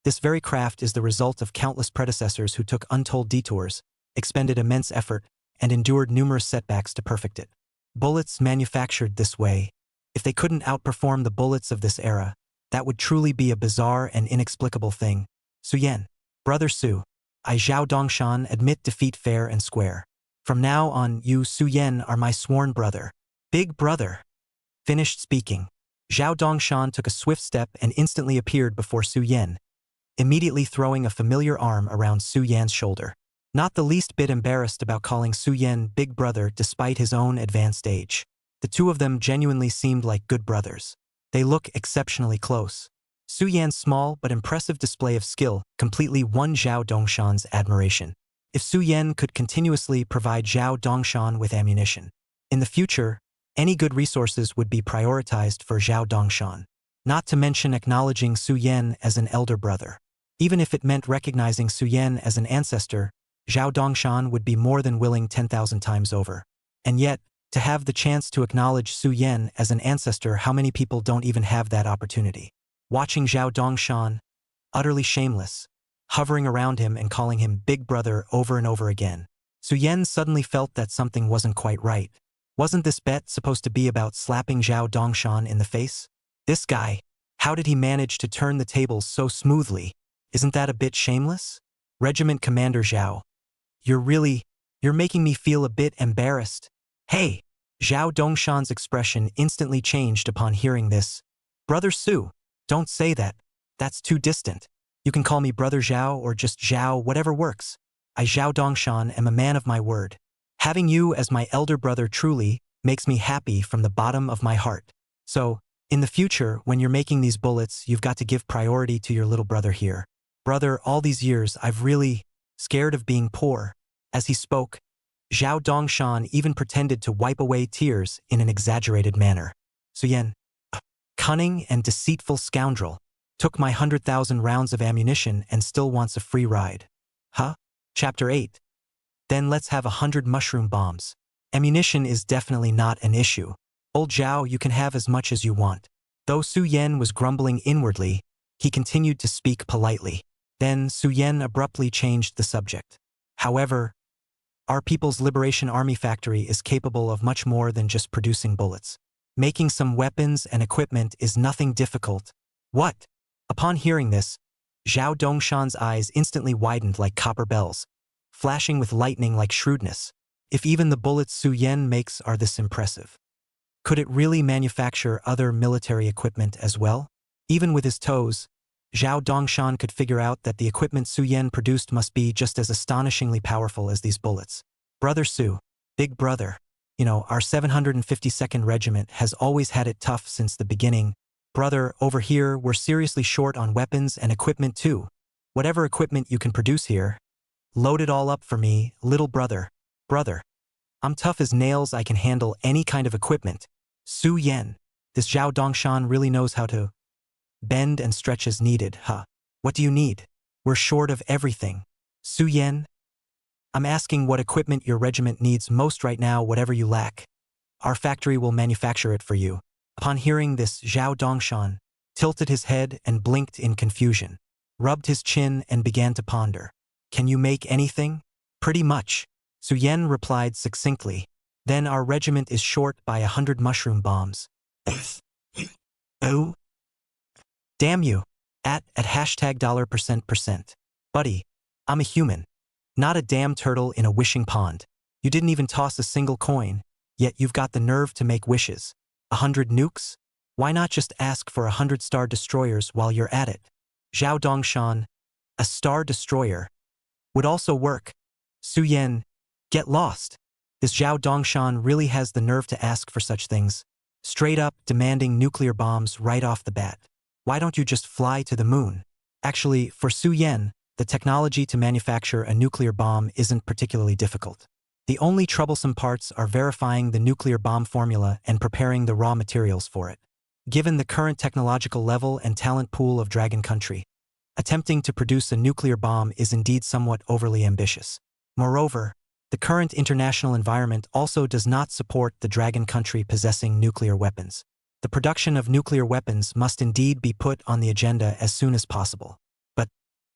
This very craft is the result of countless predecessors who took untold detours, expended immense effort, and endured numerous setbacks to perfect it. Bullets manufactured this way, if they couldn't outperform the bullets of this era, that would truly be a bizarre and inexplicable thing. Su Yan, brother Su, I Zhao Dongshan admit defeat fair and square. From now on, you Su Yan are my sworn brother. Big brother. Finished speaking, Zhao Dongshan took a swift step and instantly appeared before Su Yan, immediately throwing a familiar arm around Su Yan's shoulder. Not the least bit embarrassed about calling Su Yan big brother despite his own advanced age. The two of them genuinely seemed like good brothers. They look exceptionally close. Su Yan's small but impressive display of skill completely won Zhao Dongshan's admiration. If Su Yan could continuously provide Zhao Dongshan with ammunition, in the future, any good resources would be prioritized for Zhao Dongshan. Not to mention acknowledging Su Yan as an elder brother. Even if it meant recognizing Su Yan as an ancestor, Zhao Dongshan would be more than willing 10,000 times over. And yet, to have the chance to acknowledge Su Yan as an ancestor, how many people don't even have that opportunity? Watching Zhao Dongshan, utterly shameless, hovering around him and calling him big brother over and over again, Su Yan suddenly felt that something wasn't quite right. Wasn't this bet supposed to be about slapping Zhao Dongshan in the face? This guy, how did he manage to turn the tables so smoothly? Isn't that a bit shameless? Regiment Commander Zhao, you're making me feel a bit embarrassed. Hey! Zhao Dongshan's expression instantly changed upon hearing this. Brother Su, don't say that. That's too distant. You can call me Brother Zhao or just Zhao, whatever works. I Zhao Dongshan am a man of my word. Having you as my elder brother truly makes me happy from the bottom of my heart. So, in the future, when you're making these bullets, you've got to give priority to your little brother here. Brother, all these years I've really scared of being poor. As he spoke, Zhao Dongshan even pretended to wipe away tears in an exaggerated manner. Su Yan, a cunning and deceitful scoundrel, took my 100,000 rounds of ammunition and still wants a free ride. Huh? Chapter 8. Then let's have 100 mushroom bombs. Ammunition is definitely not an issue. Old Zhao, you can have as much as you want. Though Su Yan was grumbling inwardly, He continued to speak politely. Then Su Yen abruptly changed the subject. However, our People's Liberation Army factory is capable of much more than just producing bullets. Making some weapons and equipment is nothing difficult. What? Upon hearing this, Zhao Dongshan's eyes instantly widened like copper bells, flashing with lightning like shrewdness. If even the bullets Su Yen makes are this impressive, could it really manufacture other military equipment as well? Even with his toes, Zhao Dongshan could figure out that the equipment Su Yen produced must be just as astonishingly powerful as these bullets. Brother Su, big brother, our 752nd Regiment has always had it tough since the beginning. Brother, over here we're seriously short on weapons and equipment too. Whatever equipment you can produce here, load it all up for me, little brother. Brother, I'm tough as nails, I can handle any kind of equipment. Su Yen, this Zhao Dongshan really knows how to bend and stretch as needed, huh? What do you need? We're short of everything. Su Yen, I'm asking what equipment your regiment needs most right now. Whatever you lack, our factory will manufacture it for you. Upon hearing this, Zhao Dongshan tilted his head and blinked in confusion, rubbed his chin and began to ponder. Can you make anything? Pretty much, Su Yen replied succinctly. Then our regiment is short by 100 mushroom bombs. Oh? Damn you. At hashtag $%%. Buddy, I'm a human, not a damn turtle in a wishing pond. You didn't even toss a single coin, yet you've got the nerve to make wishes. 100 nukes? Why not just ask for 100 Star Destroyers while you're at it? Zhao Dongshan, a Star Destroyer, would also work. Su Yen, get lost. This Zhao Dongshan really has the nerve to ask for such things, straight up demanding nuclear bombs right off the bat. Why don't you just fly to the moon? Actually, for Su Yen, the technology to manufacture a nuclear bomb isn't particularly difficult. The only troublesome parts are verifying the nuclear bomb formula and preparing the raw materials for it. Given the current technological level and talent pool of Dragon Country, attempting to produce a nuclear bomb is indeed somewhat overly ambitious. Moreover, the current international environment also does not support the Dragon Country possessing nuclear weapons. The production of nuclear weapons must indeed be put on the agenda as soon as possible. But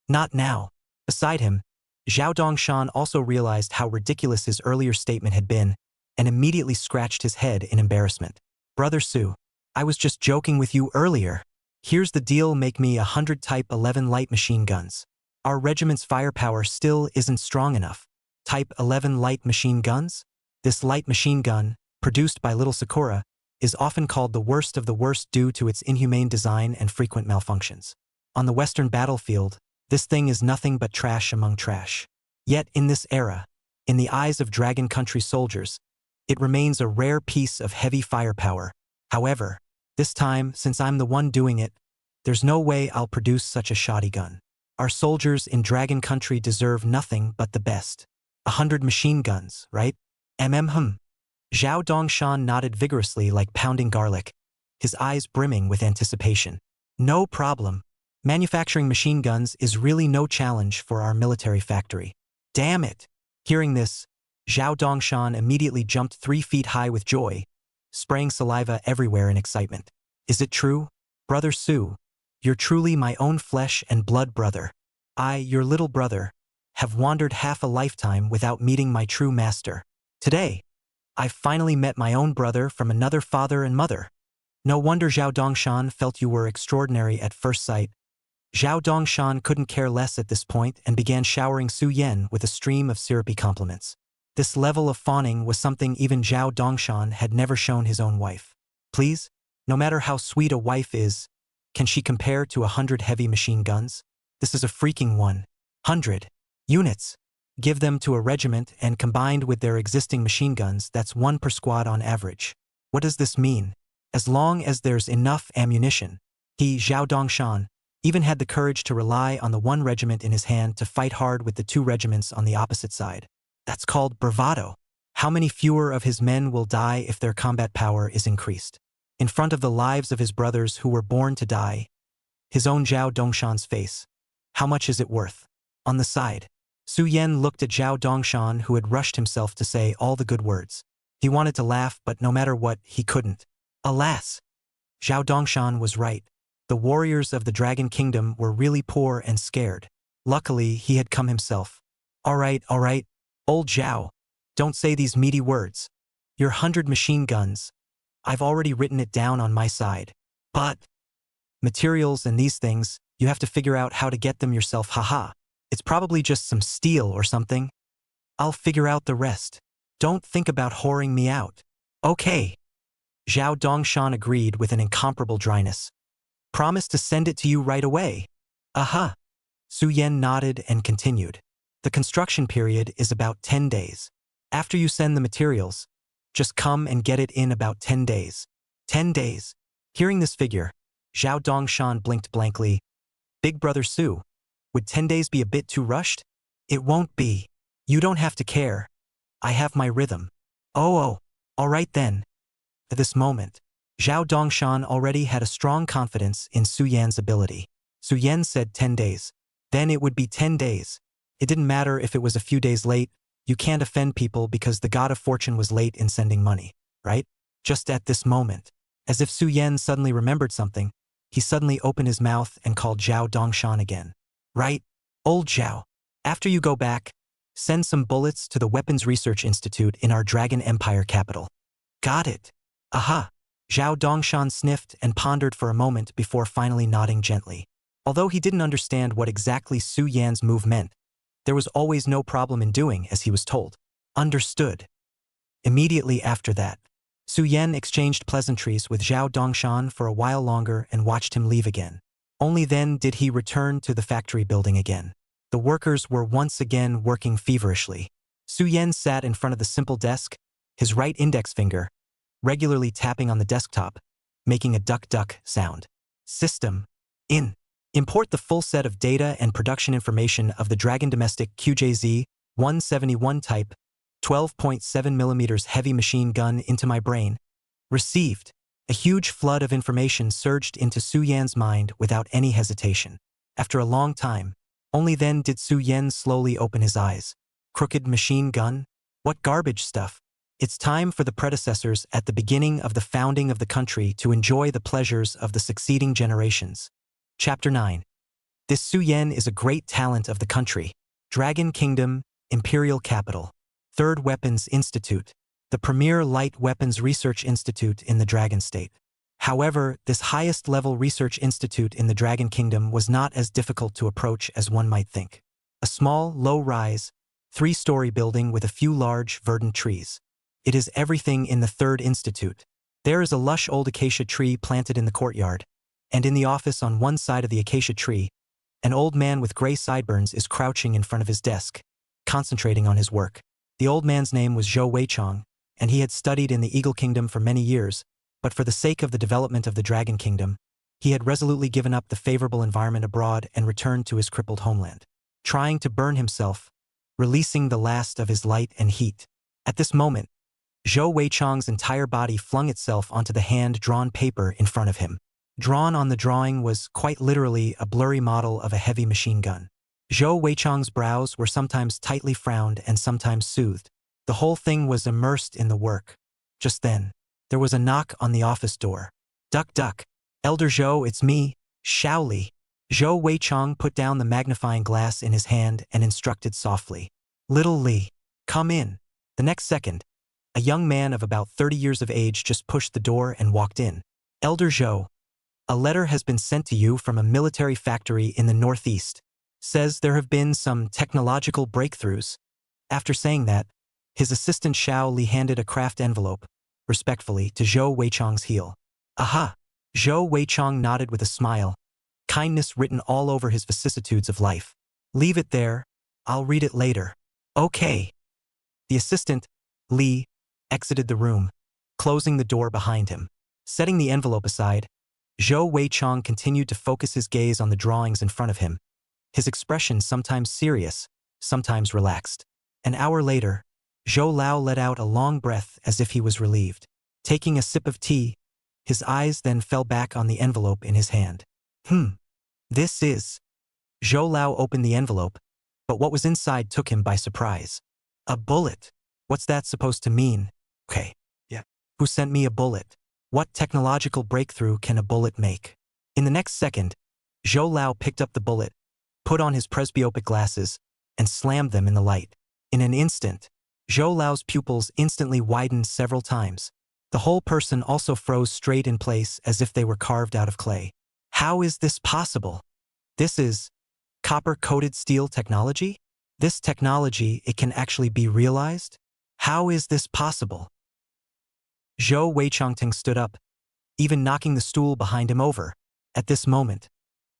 not now. Beside him, Zhao Dongshan also realized how ridiculous his earlier statement had been and immediately scratched his head in embarrassment. Brother Su, I was just joking with you earlier. Here's the deal, make me 100 Type 11 light machine guns. Our regiment's firepower still isn't strong enough. Type 11 light machine guns? This light machine gun, produced by Little Sakura, is often called the worst of the worst due to its inhumane design and frequent malfunctions. On the Western battlefield, this thing is nothing but trash among trash. Yet in this era, in the eyes of Dragon Country soldiers, it remains a rare piece of heavy firepower. However, this time, since I'm the one doing it, there's no way I'll produce such a shoddy gun. Our soldiers in Dragon Country deserve nothing but the best. 100 machine guns, right? Zhao Dongshan nodded vigorously like pounding garlic, his eyes brimming with anticipation. No problem. Manufacturing machine guns is really no challenge for our military factory. Damn it! Hearing this, Zhao Dongshan immediately jumped 3 feet high with joy, spraying saliva everywhere in excitement. Is it true? Brother Su, you're truly my own flesh and blood brother. I, your little brother, have wandered half a lifetime without meeting my true master. Today, I've finally met my own brother from another father and mother. No wonder Zhao Dongshan felt you were extraordinary at first sight. Zhao Dongshan couldn't care less at this point and began showering Su Yen with a stream of syrupy compliments. This level of fawning was something even Zhao Dongshan had never shown his own wife. Please, no matter how sweet a wife is, can she compare to 100 heavy machine guns? This is a freaking 100 units. Give them to a regiment and combined with their existing machine guns, that's 1 per squad on average. What does this mean? As long as there's enough ammunition. He, Zhao Dongshan, even had the courage to rely on the 1 regiment in his hand to fight hard with the 2 regiments on the opposite side. That's called bravado. How many fewer of his men will die if their combat power is increased? In front of the lives of his brothers who were born to die, his own Zhao Dongshan's face. How much is it worth? On the side, Su Yen looked at Zhao Dongshan, who had rushed himself to say all the good words. He wanted to laugh, but no matter what, he couldn't. Alas! Zhao Dongshan was right. The warriors of the Dragon Kingdom were really poor and scared. Luckily, he had come himself. All right, old Zhao. Don't say these meaty words. Your 100 machine guns. I've already written it down on my side. But materials and these things, you have to figure out how to get them yourself, haha. It's probably just some steel or something. I'll figure out the rest. Don't think about whoring me out. Okay. Zhao Dongshan agreed with an incomparable dryness. Promise to send it to you right away. Aha. Su Yan nodded and continued. The construction period is about 10 days. After you send the materials, just come and get it in about 10 days. 10 days. Hearing this figure, Zhao Dongshan blinked blankly. Big brother Su, would 10 days be a bit too rushed? It won't be. You don't have to care. I have my rhythm. Oh, all right then. At this moment, Zhao Dongshan already had a strong confidence in Su Yan's ability. Su Yan said 10 days. Then it would be 10 days. It didn't matter if it was a few days late. You can't offend people because the god of fortune was late in sending money, right? Just at this moment, as if Su Yan suddenly remembered something, he suddenly opened his mouth and called Zhao Dongshan again. Right, old Zhao. After you go back, send some bullets to the Weapons Research Institute in our Dragon Empire capital. Got it. Aha. Zhao Dongshan sniffed and pondered for a moment before finally nodding gently. Although he didn't understand what exactly Su Yan's move meant, there was always no problem in doing as he was told. Understood. Immediately after that, Su Yan exchanged pleasantries with Zhao Dongshan for a while longer and watched him leave again. Only then did he return to the factory building again. The workers were once again working feverishly. Su Yan sat in front of the simple desk, his right index finger, regularly tapping on the desktop, making a duck-duck sound. System. In. Import the full set of data and production information of the Dragon Domestic QJZ-171 type 12.7mm heavy machine gun into my brain. Received. A huge flood of information surged into Su Yan's mind without any hesitation. After a long time, only then did Su Yan slowly open his eyes. Crooked machine gun? What garbage stuff. It's time for the predecessors at the beginning of the founding of the country to enjoy the pleasures of the succeeding generations. Chapter 9. This Su Yan is a great talent of the country. Dragon Kingdom, Imperial Capital. Third Weapons Institute. The premier light weapons research institute in the Dragon State. However, this highest-level research institute in the Dragon Kingdom was not as difficult to approach as one might think. A small, low-rise, 3-story building with a few large, verdant trees. It is everything in the Third Institute. There is a lush old acacia tree planted in the courtyard, and in the office on one side of the acacia tree, an old man with gray sideburns is crouching in front of his desk, concentrating on his work. The old man's name was Zhou Weichong, and he had studied in the Eagle Kingdom for many years, but for the sake of the development of the Dragon Kingdom, he had resolutely given up the favorable environment abroad and returned to his crippled homeland, trying to burn himself, releasing the last of his light and heat. At this moment, Zhou Weichong's entire body flung itself onto the hand-drawn paper in front of him. Drawn on the drawing was, quite literally, a blurry model of a heavy machine gun. Zhou Weichong's brows were sometimes tightly frowned and sometimes soothed. The whole thing was immersed in the work. Just then, there was a knock on the office door. Duck, duck. Elder Zhou, it's me, Xiao Li. Zhou Weichong put down the magnifying glass in his hand and instructed softly. Little Li, come in. The next second, a young man of about 30 years of age just pushed the door and walked in. Elder Zhou, a letter has been sent to you from a military factory in the northeast. Says there have been some technological breakthroughs. After saying that, his assistant Xiao Li handed a craft envelope, respectfully, to Zhou Weichong's heel. Aha! Zhou Weichong nodded with a smile, kindness written all over his vicissitudes of life. Leave it there, I'll read it later. Okay. The assistant, Li, exited the room, closing the door behind him. Setting the envelope aside, Zhou Weichong continued to focus his gaze on the drawings in front of him, his expression sometimes serious, sometimes relaxed. An hour later, Zhou Lao let out a long breath as if he was relieved. Taking a sip of tea, his eyes then fell back on the envelope in his hand. This is... Zhou Lao opened the envelope, but what was inside took him by surprise. A bullet. What's that supposed to mean? Okay. Yeah. Who sent me a bullet? What technological breakthrough can a bullet make? In the next second, Zhou Lao picked up the bullet, put on his presbyopic glasses, and slammed them in the light. In an instant, Zhou Lao's pupils instantly widened several times. The whole person also froze straight in place as if they were carved out of clay. How is this possible? This is copper-coated steel technology? This technology, it can actually be realized? How is this possible? Zhou Weichongting stood up, even knocking the stool behind him over. At this moment,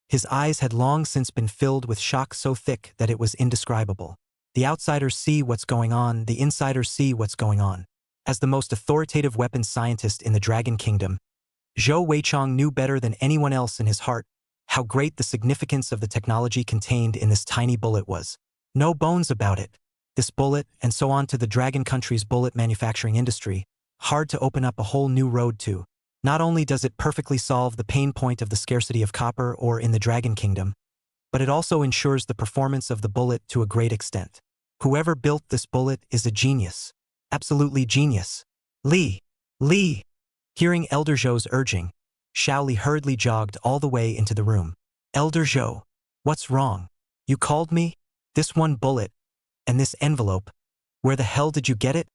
his eyes had long since been filled with shock so thick that it was indescribable. The outsiders see what's going on, the insiders see what's going on. As the most authoritative weapons scientist in the Dragon Kingdom, Zhou Weichong knew better than anyone else in his heart how great the significance of the technology contained in this tiny bullet was. No bones about it. This bullet, and so on to the Dragon Country's bullet manufacturing industry, hard to open up a whole new road to. Not only does it perfectly solve the pain point of the scarcity of copper or in the Dragon Kingdom, but it also ensures the performance of the bullet to a great extent. Whoever built this bullet is a genius. Absolutely genius. Li! Hearing Elder Zhou's urging, Xiao Li hurriedly jogged all the way into the room. Elder Zhou, what's wrong? You called me? This one bullet, and this envelope, where the hell did you get it?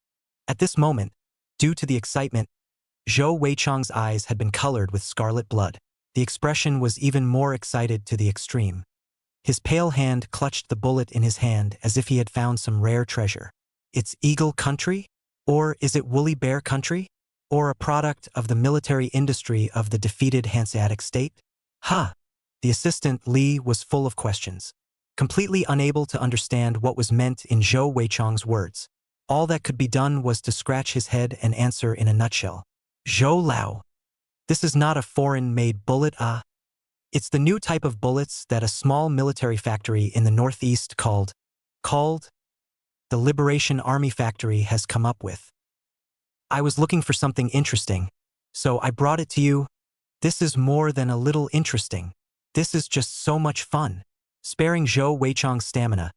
At this moment, due to the excitement, Zhou Weichong's eyes had been colored with scarlet blood. The expression was even more excited to the extreme. His pale hand clutched the bullet in his hand as if he had found some rare treasure. It's Eagle Country? Or is it Woolly Bear Country? Or a product of the military industry of the defeated Hanseatic state? The assistant Li was full of questions, completely unable to understand what was meant in Zhou Weichong's words. All that could be done was to scratch his head and answer in a nutshell. Zhou Lao. This is not a foreign-made bullet, It's the new type of bullets that a small military factory in the northeast called the Liberation Army Factory has come up with. I was looking for something interesting, so I brought it to you. This is more than a little interesting. This is just so much fun. Sparing Zhou Weichong's stamina,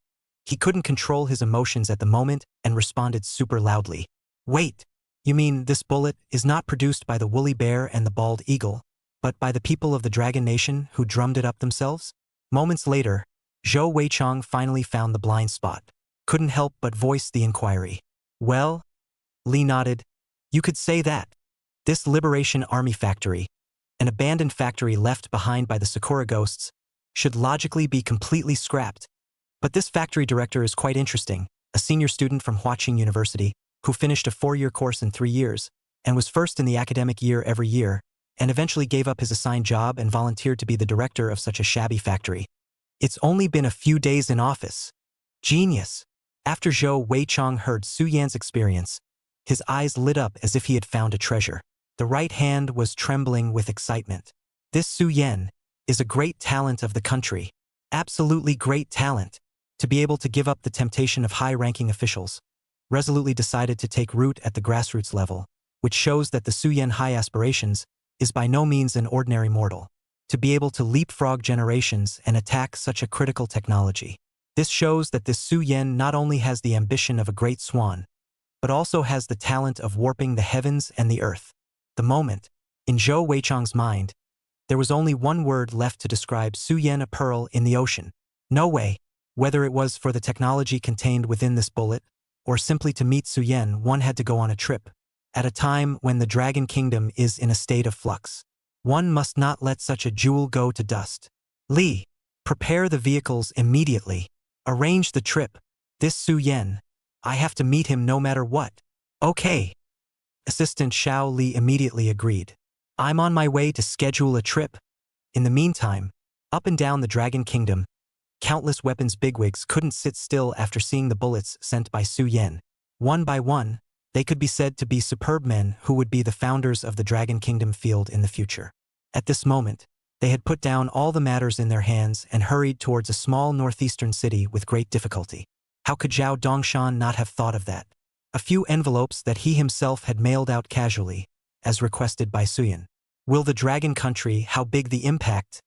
he couldn't control his emotions at the moment and responded super loudly. Wait, you mean this bullet is not produced by the Woolly Bear and the Bald Eagle, but by the people of the Dragon Nation who drummed it up themselves? Moments later, Zhou Weichong finally found the blind spot. Couldn't help but voice the inquiry. Well, Li nodded. You could say that. This Liberation Army Factory, an abandoned factory left behind by the Sakura Ghosts, should logically be completely scrapped. But this factory director is quite interesting, a senior student from Huaqing University, who finished a 4-year course in 3 years, and was first in the academic year every year, and eventually gave up his assigned job and volunteered to be the director of such a shabby factory. It's only been a few days in office. Genius. After Zhou Weichong heard Su Yan's experience, his eyes lit up as if he had found a treasure. The right hand was trembling with excitement. This Su Yan is a great talent of the country. Absolutely great talent. To be able to give up the temptation of high-ranking officials, resolutely decided to take root at the grassroots level, which shows that the Su Yan high aspirations is by no means an ordinary mortal. To be able to leapfrog generations and attack such a critical technology. This shows that this Su Yan not only has the ambition of a great swan, but also has the talent of warping the heavens and the earth. The moment, in Zhou Weichong's mind, there was only one word left to describe Su Yan, a pearl in the ocean. No way. Whether it was for the technology contained within this bullet, or simply to meet Su Yan, one had to go on a trip. At a time when the Dragon Kingdom is in a state of flux, one must not let such a jewel go to dust. Li, prepare the vehicles immediately. Arrange the trip. This Su Yan, I have to meet him no matter what. Okay. Assistant Xiao Li immediately agreed. I'm on my way to schedule a trip. In the meantime, up and down the Dragon Kingdom, countless weapons bigwigs couldn't sit still after seeing the bullets sent by Su Yan. One by one, they could be said to be superb men who would be the founders of the Dragon Kingdom field in the future. At this moment, they had put down all the matters in their hands and hurried towards a small northeastern city with great difficulty. How could Zhao Dongshan not have thought of that? A few envelopes that he himself had mailed out casually, as requested by Suyan. Will the Dragon Country, how big the impact?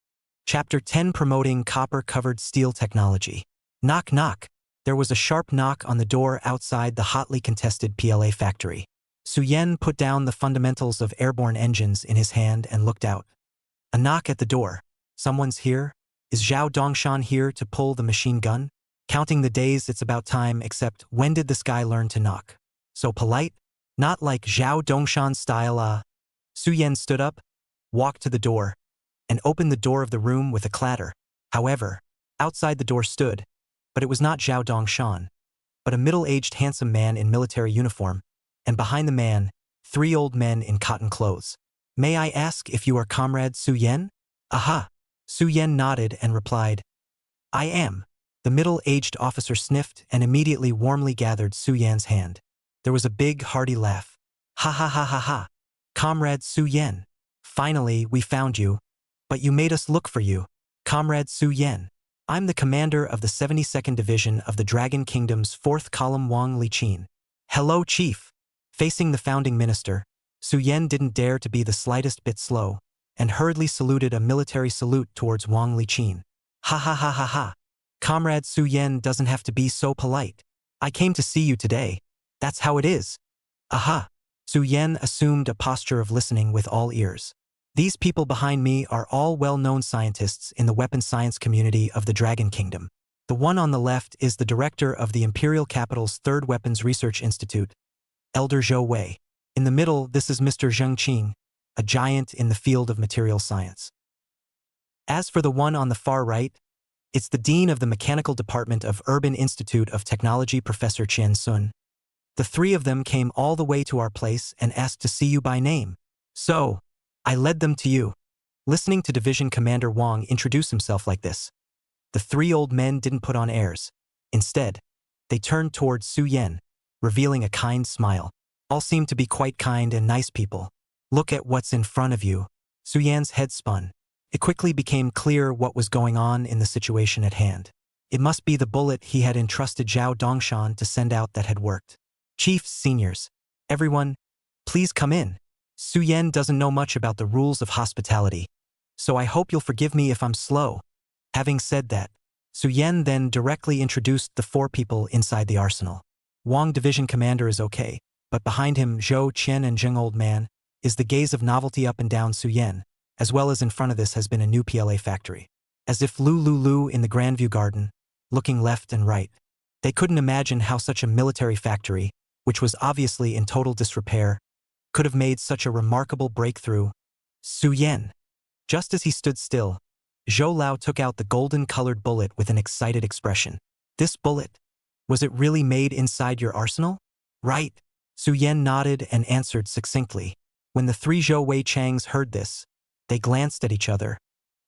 Chapter 10 Promoting Copper-Covered Steel Technology. Knock knock. There was a sharp knock on the door outside the hotly contested PLA factory. Su Yan put down the fundamentals of airborne engines in his hand and looked out. A knock at the door. Someone's here? Is Zhao Dongshan here to pull the machine gun? Counting the days, it's about time, except when did this guy learn to knock? So polite? Not like Zhao Dongshan style. Su Yan stood up, walked to the door, and opened the door of the room with a clatter. However, outside the door stood, but it was not Zhao Dongshan, but a middle-aged handsome man in military uniform, and behind the man, 3 old men in cotton clothes. May I ask if you are Comrade Su Yan? Aha! Su Yan nodded and replied, I am. The middle-aged officer sniffed and immediately warmly gathered Su Yan's hand. There was a big, hearty laugh. Ha ha ha ha ha. Comrade Su Yan. Finally, we found you. But you made us look for you. Comrade Su Yan. I'm the commander of the 72nd Division of the Dragon Kingdom's 4th Column Wang Lichin. Hello, Chief. Facing the founding minister, Su Yan didn't dare to be the slightest bit slow, and hurriedly saluted a military salute towards Wang Lichin. Ha ha ha ha ha. Comrade Su Yan doesn't have to be so polite. I came to see you today. That's how it is. Aha. Su Yan assumed a posture of listening with all ears. These people behind me are all well-known scientists in the weapon science community of the Dragon Kingdom. The one on the left is the director of the Imperial Capital's 3rd Weapons Research Institute, Elder Zhou Wei. In the middle, this is Mr. Zheng Qing, a giant in the field of material science. As for the one on the far right, it's the Dean of the Mechanical Department of Urban Institute of Technology, Professor Qian Sun. The 3 of them came all the way to our place and asked to see you by name. So, I led them to you. Listening to Division Commander Wang introduce himself like this, the 3 old men didn't put on airs. Instead, they turned towards Su Yan, revealing a kind smile. All seemed to be quite kind and nice people. Look at what's in front of you. Su Yan's head spun. It quickly became clear what was going on in the situation at hand. It must be the bullet he had entrusted Zhao Dongshan to send out that had worked. Chiefs, seniors, everyone, please come in. Su Yan doesn't know much about the rules of hospitality, so I hope you'll forgive me if I'm slow. Having said that, Su Yan then directly introduced the 4 people inside the arsenal. Wang Division Commander is okay, but behind him Zhou Qian and Zheng Old Man is the gaze of novelty up and down Su Yan, as well as in front of this has been a new PLA factory. As if Lu in the Grandview Garden, looking left and right. They couldn't imagine how such a military factory, which was obviously in total disrepair, could have made such a remarkable breakthrough. Su Yan. Just as he stood still, Zhou Lao took out the golden-colored bullet with an excited expression. This bullet? Was it really made inside your arsenal? Right. Su Yan nodded and answered succinctly. When the 3 Zhou Wei Changs heard this, they glanced at each other,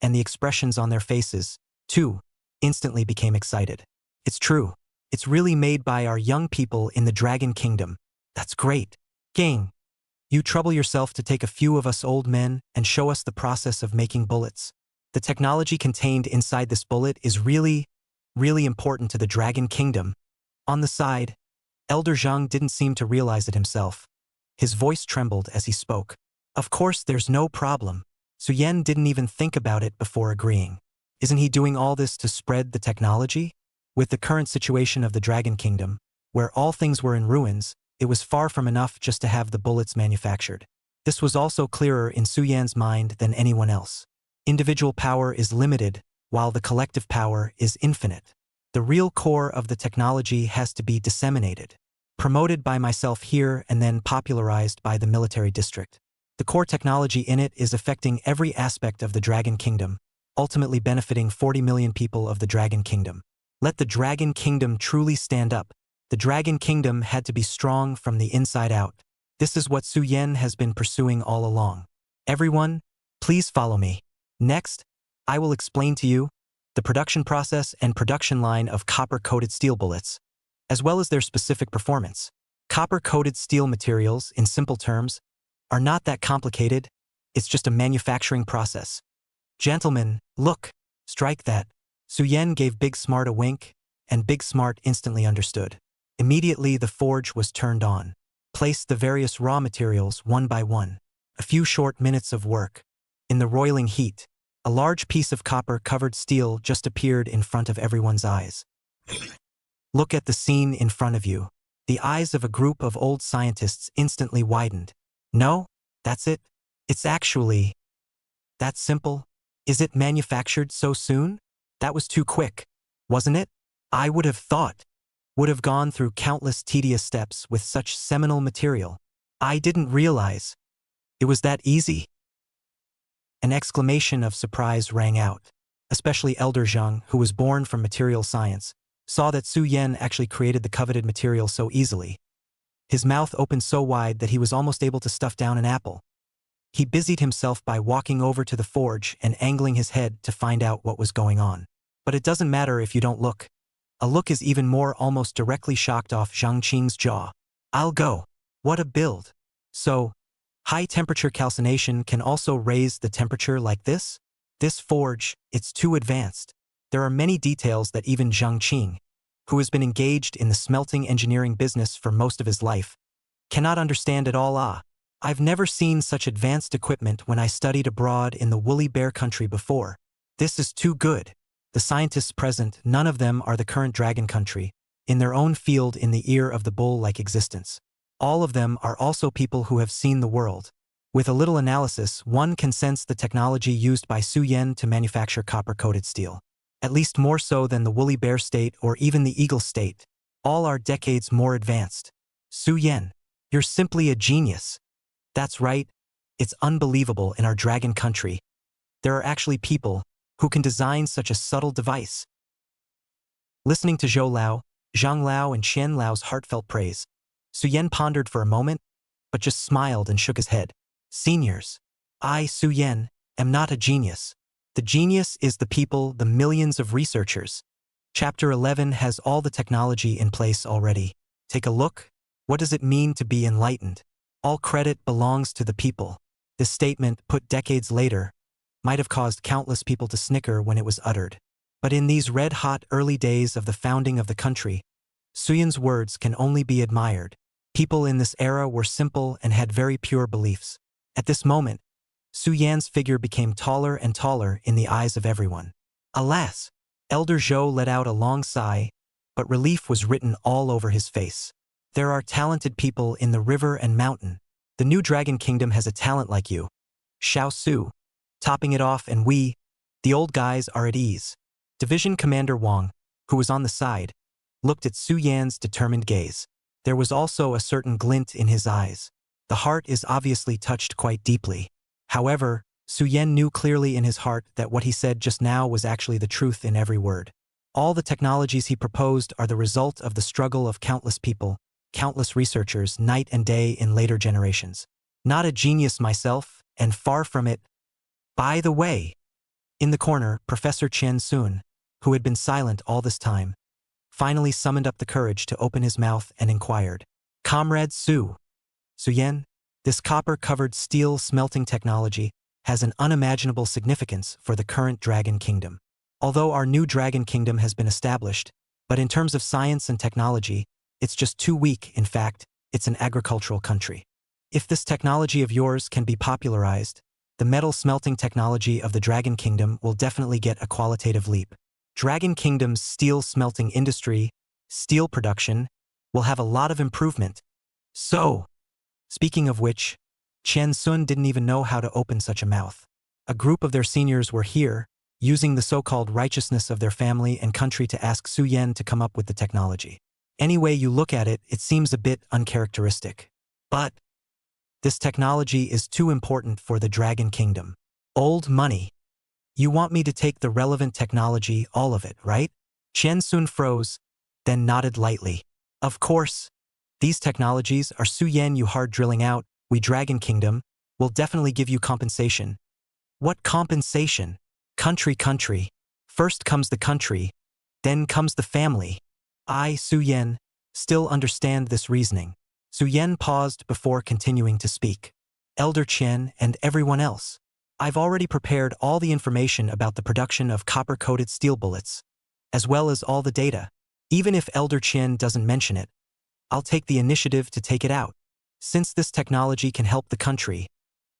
and the expressions on their faces, too, instantly became excited. It's true. It's really made by our young people in the Dragon Kingdom. That's great. Gang. You trouble yourself to take a few of us old men and show us the process of making bullets. The technology contained inside this bullet is really important to the Dragon Kingdom. On the side, Elder Zhang didn't seem to realize it himself. His voice trembled as he spoke. Of course, there's no problem. Su Yan didn't even think about it before agreeing. Isn't he doing all this to spread the technology? With the current situation of the Dragon Kingdom, where all things were in ruins, it was far from enough just to have the bullets manufactured. This was also clearer in Su Yan's mind than anyone else. Individual power is limited, while the collective power is infinite. The real core of the technology has to be disseminated, promoted by myself here and then popularized by the military district. The core technology in it is affecting every aspect of the Dragon Kingdom, ultimately benefiting 40 million people of the Dragon Kingdom. Let the Dragon Kingdom truly stand up. The Dragon Kingdom had to be strong from the inside out. This is what Su Yan has been pursuing all along. Everyone, please follow me. Next, I will explain to you the production process and production line of copper-coated steel bullets, as well as their specific performance. Copper-coated steel materials, in simple terms, are not that complicated. It's just a manufacturing process. Gentlemen, look, strike that. Su Yan gave Big Smart a wink, and Big Smart instantly understood. Immediately the forge was turned on. Placed the various raw materials one by one. A few short minutes of work. In the roiling heat, a large piece of copper-covered steel just appeared in front of everyone's eyes. Look at the scene in front of you. The eyes of a group of old scientists instantly widened. No, that's it. It's actually That simple? Is it manufactured so soon? That was too quick, wasn't it? I would have thought. Would have gone through countless tedious steps with such seminal material. I didn't realize. It was that easy. An exclamation of surprise rang out. Especially Elder Zhang, who was born from material science, saw that Su Yan actually created the coveted material so easily. His mouth opened so wide that he was almost able to stuff down an apple. He busied himself by walking over to the forge and angling his head to find out what was going on. But it doesn't matter if you don't look. A look is even more almost directly shocked off Zhang Qing's jaw. I'll go. What a build. So, high-temperature calcination can also raise the temperature like this? This forge, it's too advanced. There are many details that even Zhang Qing, who has been engaged in the smelting engineering business for most of his life, cannot understand at all. I've never seen such advanced equipment when I studied abroad in the woolly bear country before. This is too good. The scientists present, none of them are the current dragon country, in their own field in the ear of the bull-like existence. All of them are also people who have seen the world. With a little analysis, one can sense the technology used by Su Yan to manufacture copper-coated steel. At least more so than the woolly bear state or even the eagle state. All are decades more advanced. Su Yan, you're simply a genius. That's right. It's unbelievable in our dragon country. There are actually people who can design such a subtle device. Listening to Zhou Lao, Zhang Lao and Qian Lao's heartfelt praise, Su Yan pondered for a moment, but just smiled and shook his head. Seniors, I, Su Yan, am not a genius. The genius is the people, the millions of researchers. Chapter 11 has all the technology in place already. Take a look. What does it mean to be enlightened? All credit belongs to the people. This statement, put decades later, might have caused countless people to snicker when it was uttered. But in these red-hot early days of the founding of the country, Su Yan's words can only be admired. People in this era were simple and had very pure beliefs. At this moment, Su Yan's figure became taller and taller in the eyes of everyone. Alas! Elder Zhou let out a long sigh, but relief was written all over his face. There are talented people in the river and mountain. The new Dragon Kingdom has a talent like you. Xiao Su. Topping it off, and we, the old guys, are at ease. Division Commander Wang, who was on the side, looked at Su Yan's determined gaze. There was also a certain glint in his eyes. The heart is obviously touched quite deeply. However, Su Yan knew clearly in his heart that what he said just now was actually the truth in every word. All the technologies he proposed are the result of the struggle of countless people, countless researchers, night and day in later generations. Not a genius myself, and far from it. By the way, in the corner, Professor Chen Sun, who had been silent all this time, finally summoned up the courage to open his mouth and inquired, Comrade Su Yan, this copper-covered steel smelting technology has an unimaginable significance for the current Dragon Kingdom. Although our new Dragon Kingdom has been established, but in terms of science and technology, it's just too weak. In fact, it's an agricultural country. If this technology of yours can be popularized, the metal smelting technology of the Dragon Kingdom will definitely get a qualitative leap. Dragon Kingdom's steel smelting industry, steel production, will have a lot of improvement. So, speaking of which, Chen Sun didn't even know how to open such a mouth. A group of their seniors were here, using the so-called righteousness of their family and country to ask Su Yan to come up with the technology. Any way you look at it, it seems a bit uncharacteristic. But this technology is too important for the Dragon Kingdom. Old money. You want me to take the relevant technology, all of it, right? Chen Sun froze, then nodded lightly. Of course. These technologies are Su Yan you hard drilling out. We Dragon Kingdom will definitely give you compensation. What compensation? Country. First comes the country, then comes the family. I, Su Yan, still understand this reasoning. Su Yan paused before continuing to speak. Elder Chen and everyone else. I've already prepared all the information about the production of copper-coated steel bullets, as well as all the data. Even if Elder Chen doesn't mention it, I'll take the initiative to take it out. Since this technology can help the country,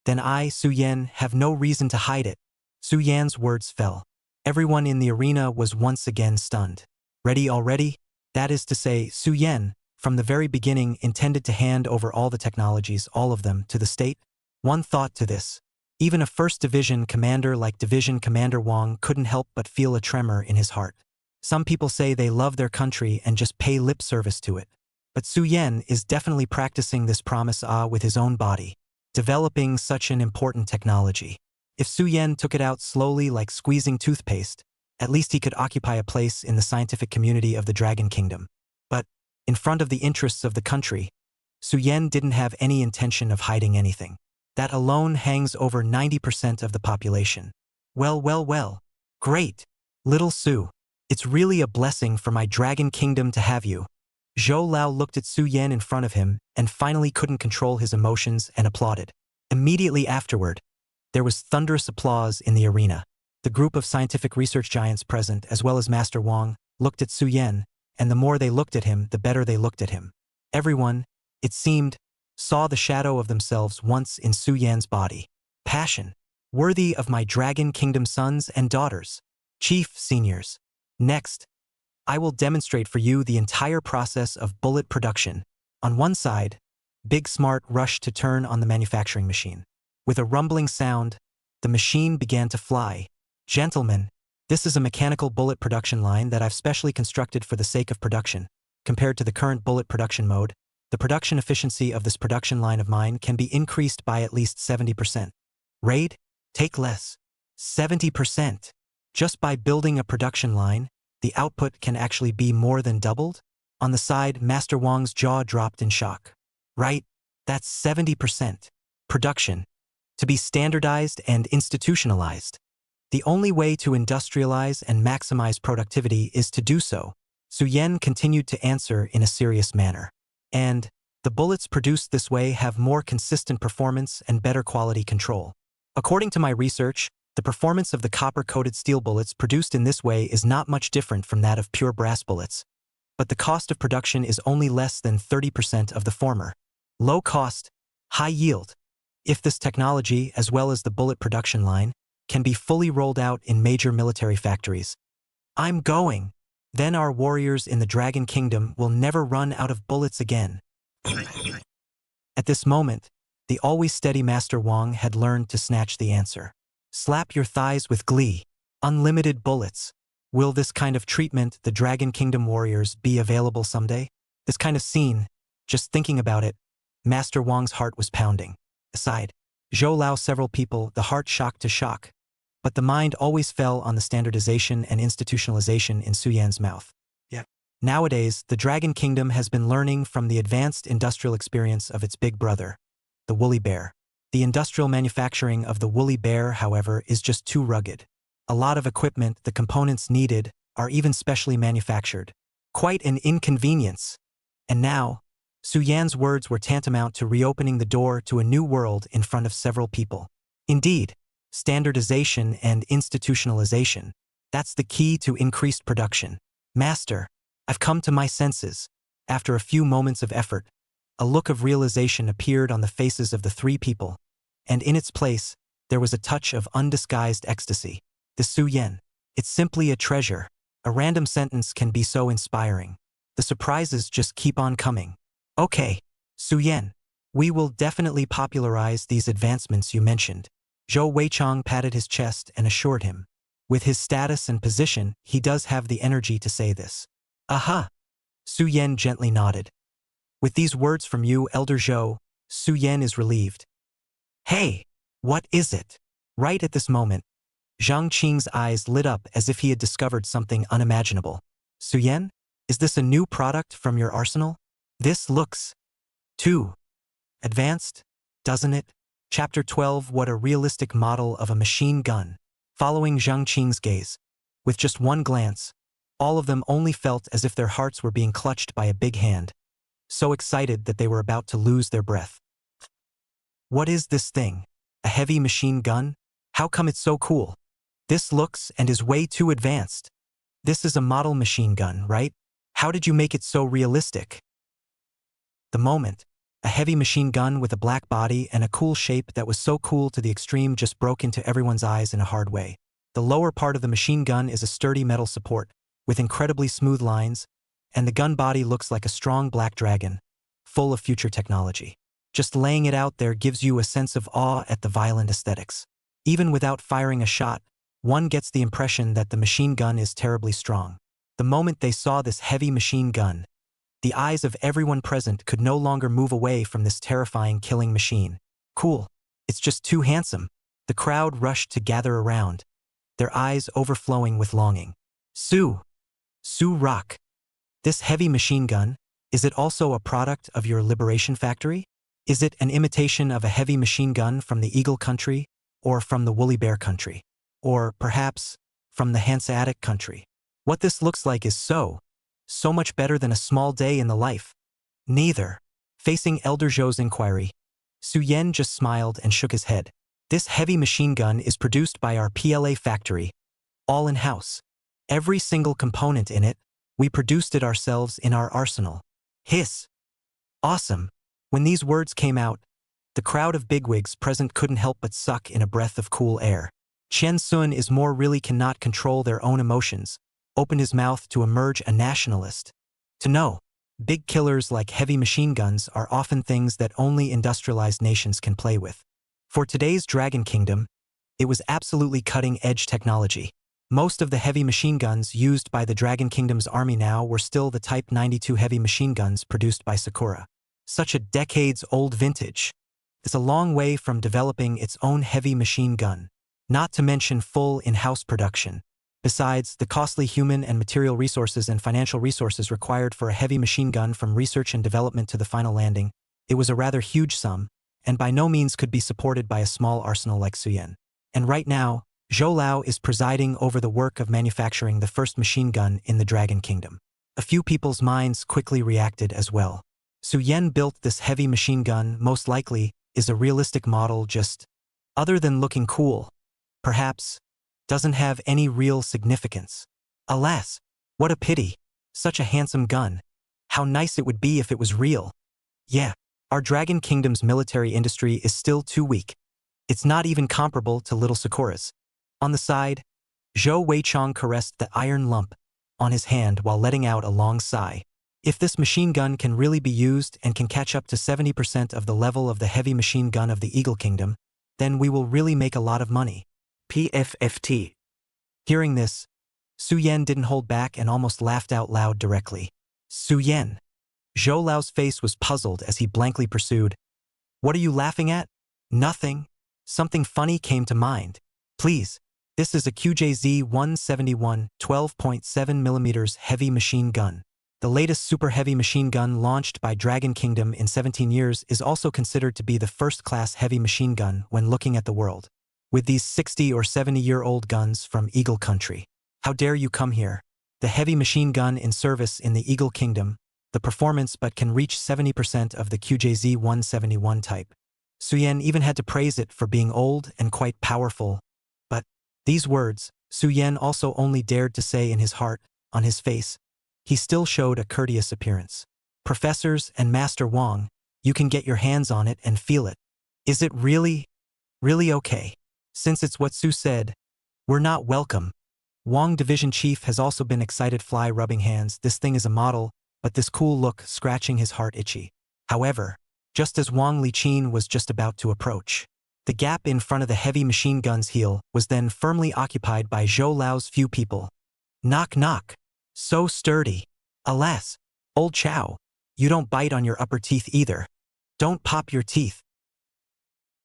then I, Su Yan, have no reason to hide it. Su Yan's words fell. Everyone in the arena was once again stunned. Ready already? That is to say, Su Yan, from the very beginning, intended to hand over all the technologies, all of them, to the state? One thought to this. Even a 1st Division commander like Division Commander Wang couldn't help but feel a tremor in his heart. Some people say they love their country and just pay lip service to it. But Su Yan is definitely practicing this promise with his own body, developing such an important technology. If Su Yan took it out slowly like squeezing toothpaste, at least he could occupy a place in the scientific community of the Dragon Kingdom. But, in front of the interests of the country, Su Yan didn't have any intention of hiding anything. That alone hangs over 90% of the population. Well. Great. Little Su. It's really a blessing for my Dragon Kingdom to have you. Zhou Lao looked at Su Yan in front of him and finally couldn't control his emotions and applauded. Immediately afterward, there was thunderous applause in the arena. The group of scientific research giants present, as well as Master Wang, looked at Su Yan, and the more they looked at him, the better they looked at him. Everyone, it seemed, saw the shadow of themselves once in Su Yan's body. Passion. Worthy of my Dragon Kingdom sons and daughters. Chief Seniors. Next, I will demonstrate for you the entire process of bullet production. On one side, Big Smart rushed to turn on the manufacturing machine. With a rumbling sound, the machine began to fly. Gentlemen, this is a mechanical bullet production line that I've specially constructed for the sake of production. Compared to the current bullet production mode, the production efficiency of this production line of mine can be increased by at least 70%. Raid? Take less. 70%. Just by building a production line, the output can actually be more than doubled? On the side, Master Wang's jaw dropped in shock. Right? That's 70%. Production. To be standardized and institutionalized. The only way to industrialize and maximize productivity is to do so. Su Yan continued to answer in a serious manner. And the bullets produced this way have more consistent performance and better quality control. According to my research, the performance of the copper-coated steel bullets produced in this way is not much different from that of pure brass bullets. But the cost of production is only less than 30% of the former. Low cost, high yield. If this technology, as well as the bullet production line, can be fully rolled out in major military factories, I'm going. Then our warriors in the Dragon Kingdom will never run out of bullets again. At this moment, the always steady Master Wang had learned to snatch the answer. Slap your thighs with glee. Unlimited bullets. Will this kind of treatment the Dragon Kingdom warriors be available someday? This kind of scene, just thinking about it, Master Wang's heart was pounding. Aside, Zhou Lao several people, the heart shocked to shock. But the mind always fell on the standardization and institutionalization in Su Yan's mouth. Nowadays, the Dragon Kingdom has been learning from the advanced industrial experience of its big brother, the woolly bear. The industrial manufacturing of the woolly bear, however, is just too rugged. A lot of equipment, the components needed, are even specially manufactured. Quite an inconvenience. And now, Su Yan's words were tantamount to reopening the door to a new world in front of several people. Indeed, standardization and institutionalization, that's the key to increased production. Master, I've come to my senses. After a few moments of effort, a look of realization appeared on the faces of the three people, and in its place, there was a touch of undisguised ecstasy. The Su Yan. It's simply a treasure. A random sentence can be so inspiring. The surprises just keep on coming. Okay, Su Yan. We will definitely popularize these advancements you mentioned. Zhou Weichong patted his chest and assured him. With his status and position, he does have the energy to say this. Aha! Su Yan gently nodded. With these words from you, Elder Zhou, Su Yan is relieved. Hey! What is it? Right at this moment, Zhang Qing's eyes lit up as if he had discovered something unimaginable. Su Yan? Is this a new product from your arsenal? This looks too advanced, doesn't it? Chapter 12. What a realistic model of a machine gun. Following Zhang Qing's gaze, with just one glance, all of them only felt as if their hearts were being clutched by a big hand, so excited that they were about to lose their breath. What is this thing? A heavy machine gun? How come it's so cool? This looks and is way too advanced. This is a model machine gun, right? How did you make it so realistic? The moment, a heavy machine gun with a black body and a cool shape that was so cool to the extreme just broke into everyone's eyes in a hard way. The lower part of the machine gun is a sturdy metal support, with incredibly smooth lines, and the gun body looks like a strong black dragon, full of future technology. Just laying it out there gives you a sense of awe at the violent aesthetics. Even without firing a shot, one gets the impression that the machine gun is terribly strong. The moment they saw this heavy machine gun, the eyes of everyone present could no longer move away from this terrifying killing machine. Cool. It's just too handsome. The crowd rushed to gather around, their eyes overflowing with longing. Sue Rock. This heavy machine gun, is it also a product of your liberation factory? Is it an imitation of a heavy machine gun from the Eagle country, or from the Woolly Bear country? Or, perhaps, from the Hanseatic country? What this looks like is so much better than a small day in the life. Neither. Facing Elder Zhou's inquiry, Su Yen just smiled and shook his head. This heavy machine gun is produced by our PLA factory, all in-house. Every single component in it, we produced it ourselves in our arsenal. Hiss. Awesome. When these words came out, the crowd of bigwigs present couldn't help but suck in a breath of cool air. Chen Sun is more really cannot control their own emotions, opened his mouth to emerge a nationalist. To know, big killers like heavy machine guns are often things that only industrialized nations can play with. For today's Dragon Kingdom, it was absolutely cutting-edge technology. Most of the heavy machine guns used by the Dragon Kingdom's army now were still the Type 92 heavy machine guns produced by Sakura. Such a decades-old vintage. It's a long way from developing its own heavy machine gun, not to mention full in-house production. Besides, the costly human and material resources and financial resources required for a heavy machine gun from research and development to the final landing, it was a rather huge sum, and by no means could be supported by a small arsenal like Suyen. And right now, Zhou Lao is presiding over the work of manufacturing the first machine gun in the Dragon Kingdom. A few people's minds quickly reacted as well. Su Yen built this heavy machine gun, most likely, is a realistic model just, other than looking cool, perhaps, doesn't have any real significance. Alas, what a pity. Such a handsome gun. How nice it would be if it was real. Yeah, our Dragon Kingdom's military industry is still too weak. It's not even comparable to little Sakura's. On the side, Zhou Weichong caressed the iron lump on his hand while letting out a long sigh. If this machine gun can really be used and can catch up to 70% of the level of the heavy machine gun of the Eagle Kingdom, then we will really make a lot of money. PFFT. Hearing this, Su Yen didn't hold back and almost laughed out loud directly. Su Yen. Zhou Lao's face was puzzled as he blankly pursued. What are you laughing at? Nothing. Something funny came to mind. Please. This is a QJZ-171 12.7mm heavy machine gun. The latest super heavy machine gun launched by Dragon Kingdom in 17 years is also considered to be the first-class heavy machine gun when looking at the world. With these 60 or 70-year-old guns from Eagle Country. How dare you come here? The heavy machine gun in service in the Eagle Kingdom, the performance but can reach 70% of the QJZ-171 type. Suyen even had to praise it for being old and quite powerful. But these words, Suyen also only dared to say in his heart, on his face. He still showed a courteous appearance. Professors and Master Wang, you can get your hands on it and feel it. Is it really okay? Since it's what Su said, we're not welcome. Wang Division Chief has also been excited fly rubbing hands. This thing is a model, but this cool look scratching his heart itchy. However, just as Wang Liqin was just about to approach, the gap in front of the heavy machine gun's heel was then firmly occupied by Zhou Lao's few people. Knock knock. So sturdy. Alas, old Chow, you don't bite on your upper teeth either. Don't pop your teeth.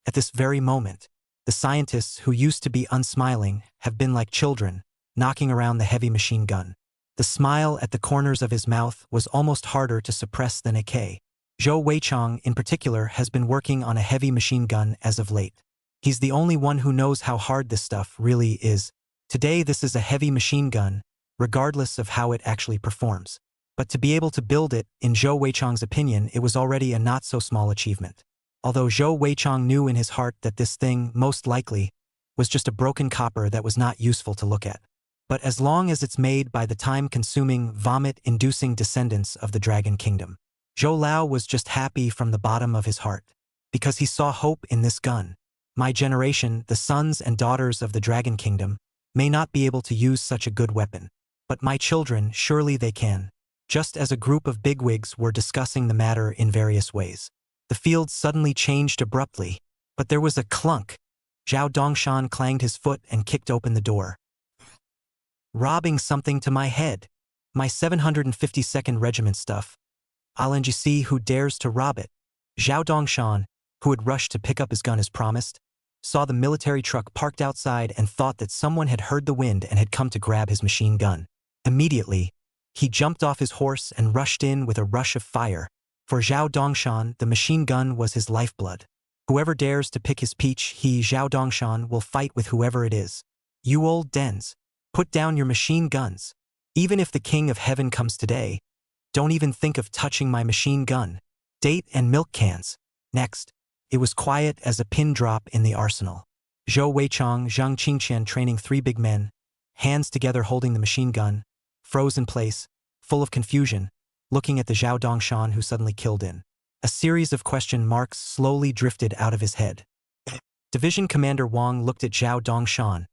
At this very moment, the scientists who used to be unsmiling have been like children, knocking around the heavy machine gun. The smile at the corners of his mouth was almost harder to suppress than a K. Zhou Weichong, in particular, has been working on a heavy machine gun as of late. He's the only one who knows how hard this stuff really is. Today this is a heavy machine gun, regardless of how it actually performs. But to be able to build it, in Zhou Weichong's opinion, it was already a not-so-small achievement. Although Zhou Weichong knew in his heart that this thing, most likely, was just a broken copper that was not useful to look at. But as long as it's made by the time-consuming, vomit-inducing descendants of the Dragon Kingdom, Zhou Lao was just happy from the bottom of his heart, because he saw hope in this gun. My generation, the sons and daughters of the Dragon Kingdom, may not be able to use such a good weapon. But my children, surely they can. Just as a group of bigwigs were discussing the matter in various ways. The field suddenly changed abruptly. But there was a clunk. Zhao Dongshan clanged his foot and kicked open the door. Robbing something to my head. My 752nd Regiment stuff. I'll see who dares to rob it. Zhao Dongshan, who had rushed to pick up his gun as promised, saw the military truck parked outside and thought that someone had heard the wind and had come to grab his machine gun. Immediately, he jumped off his horse and rushed in with a rush of fire. For Zhao Dongshan, the machine gun was his lifeblood. Whoever dares to pick his peach, he, Zhao Dongshan, will fight with whoever it is. You old dens, put down your machine guns. Even if the King of Heaven comes today, don't even think of touching my machine gun. Date and milk cans. Next, it was quiet as a pin drop in the arsenal. Zhou Weichong, Zhang Qingqian training 3 big men, hands together holding the machine gun, froze in place, full of confusion, looking at the Zhao Dongshan who suddenly killed in. A series of question marks slowly drifted out of his head. Division Commander Wang looked at Zhao Dongshan,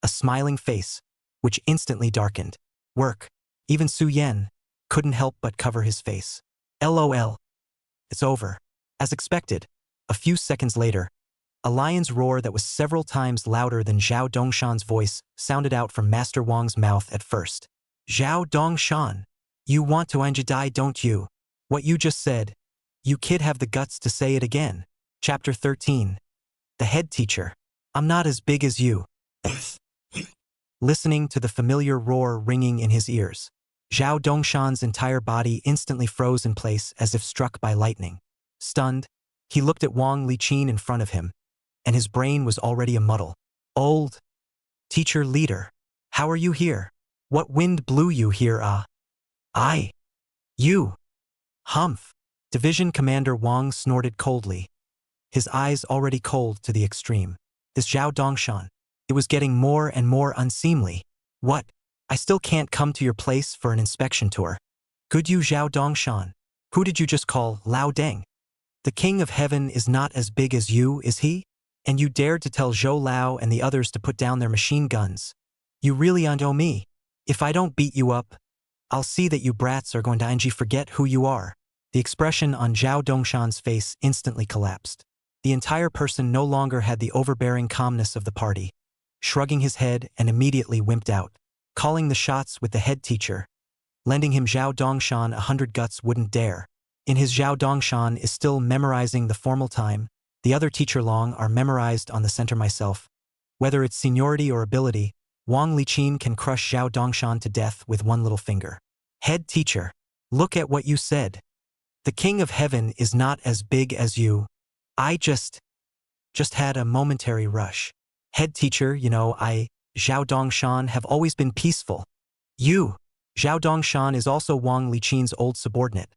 a smiling face, which instantly darkened. Work. Even Su Yan couldn't help but cover his face. LOL. It's over. As expected, a few seconds later, a lion's roar that was several times louder than Zhao Dongshan's voice sounded out from Master Wang's mouth at first. Zhao Dongshan, you want to die, don't you? What you just said, you kid have the guts to say it again. Chapter 13. The head teacher. I'm not as big as you. Listening to the familiar roar ringing in his ears, Zhao Dongshan's entire body instantly froze in place as if struck by lightning. Stunned, he looked at Wang Liqin in front of him, and his brain was already a muddle. Old teacher leader, how are you here? What wind blew you here, You. Humph. Division Commander Wang snorted coldly, his eyes already cold to the extreme. This Zhao Dongshan. It was getting more and more unseemly. What? I still can't come to your place for an inspection tour. Good you Zhao Dongshan. Who did you just call Lao Deng? The King of Heaven is not as big as you, is he? And you dared to tell Zhou Lao and the others to put down their machine guns. You really undo me. If I don't beat you up, I'll see that you brats are going to forget who you are. The expression on Zhao Dongshan's face instantly collapsed. The entire person no longer had the overbearing calmness of the party, shrugging his head and immediately wimped out, calling the shots with the head teacher, lending him Zhao Dongshan 100 guts wouldn't dare. In his Zhao Dongshan is still memorizing the formal time, the other teacher Long are memorized on the center myself. Whether it's seniority or ability, Wang Liqin can crush Zhao Dongshan to death with one little finger. Head teacher, look at what you said. The King of Heaven is not as big as you. I just had a momentary rush. Head teacher, Zhao Dongshan have always been peaceful. You. Zhao Dongshan is also Wang Liqin's old subordinate.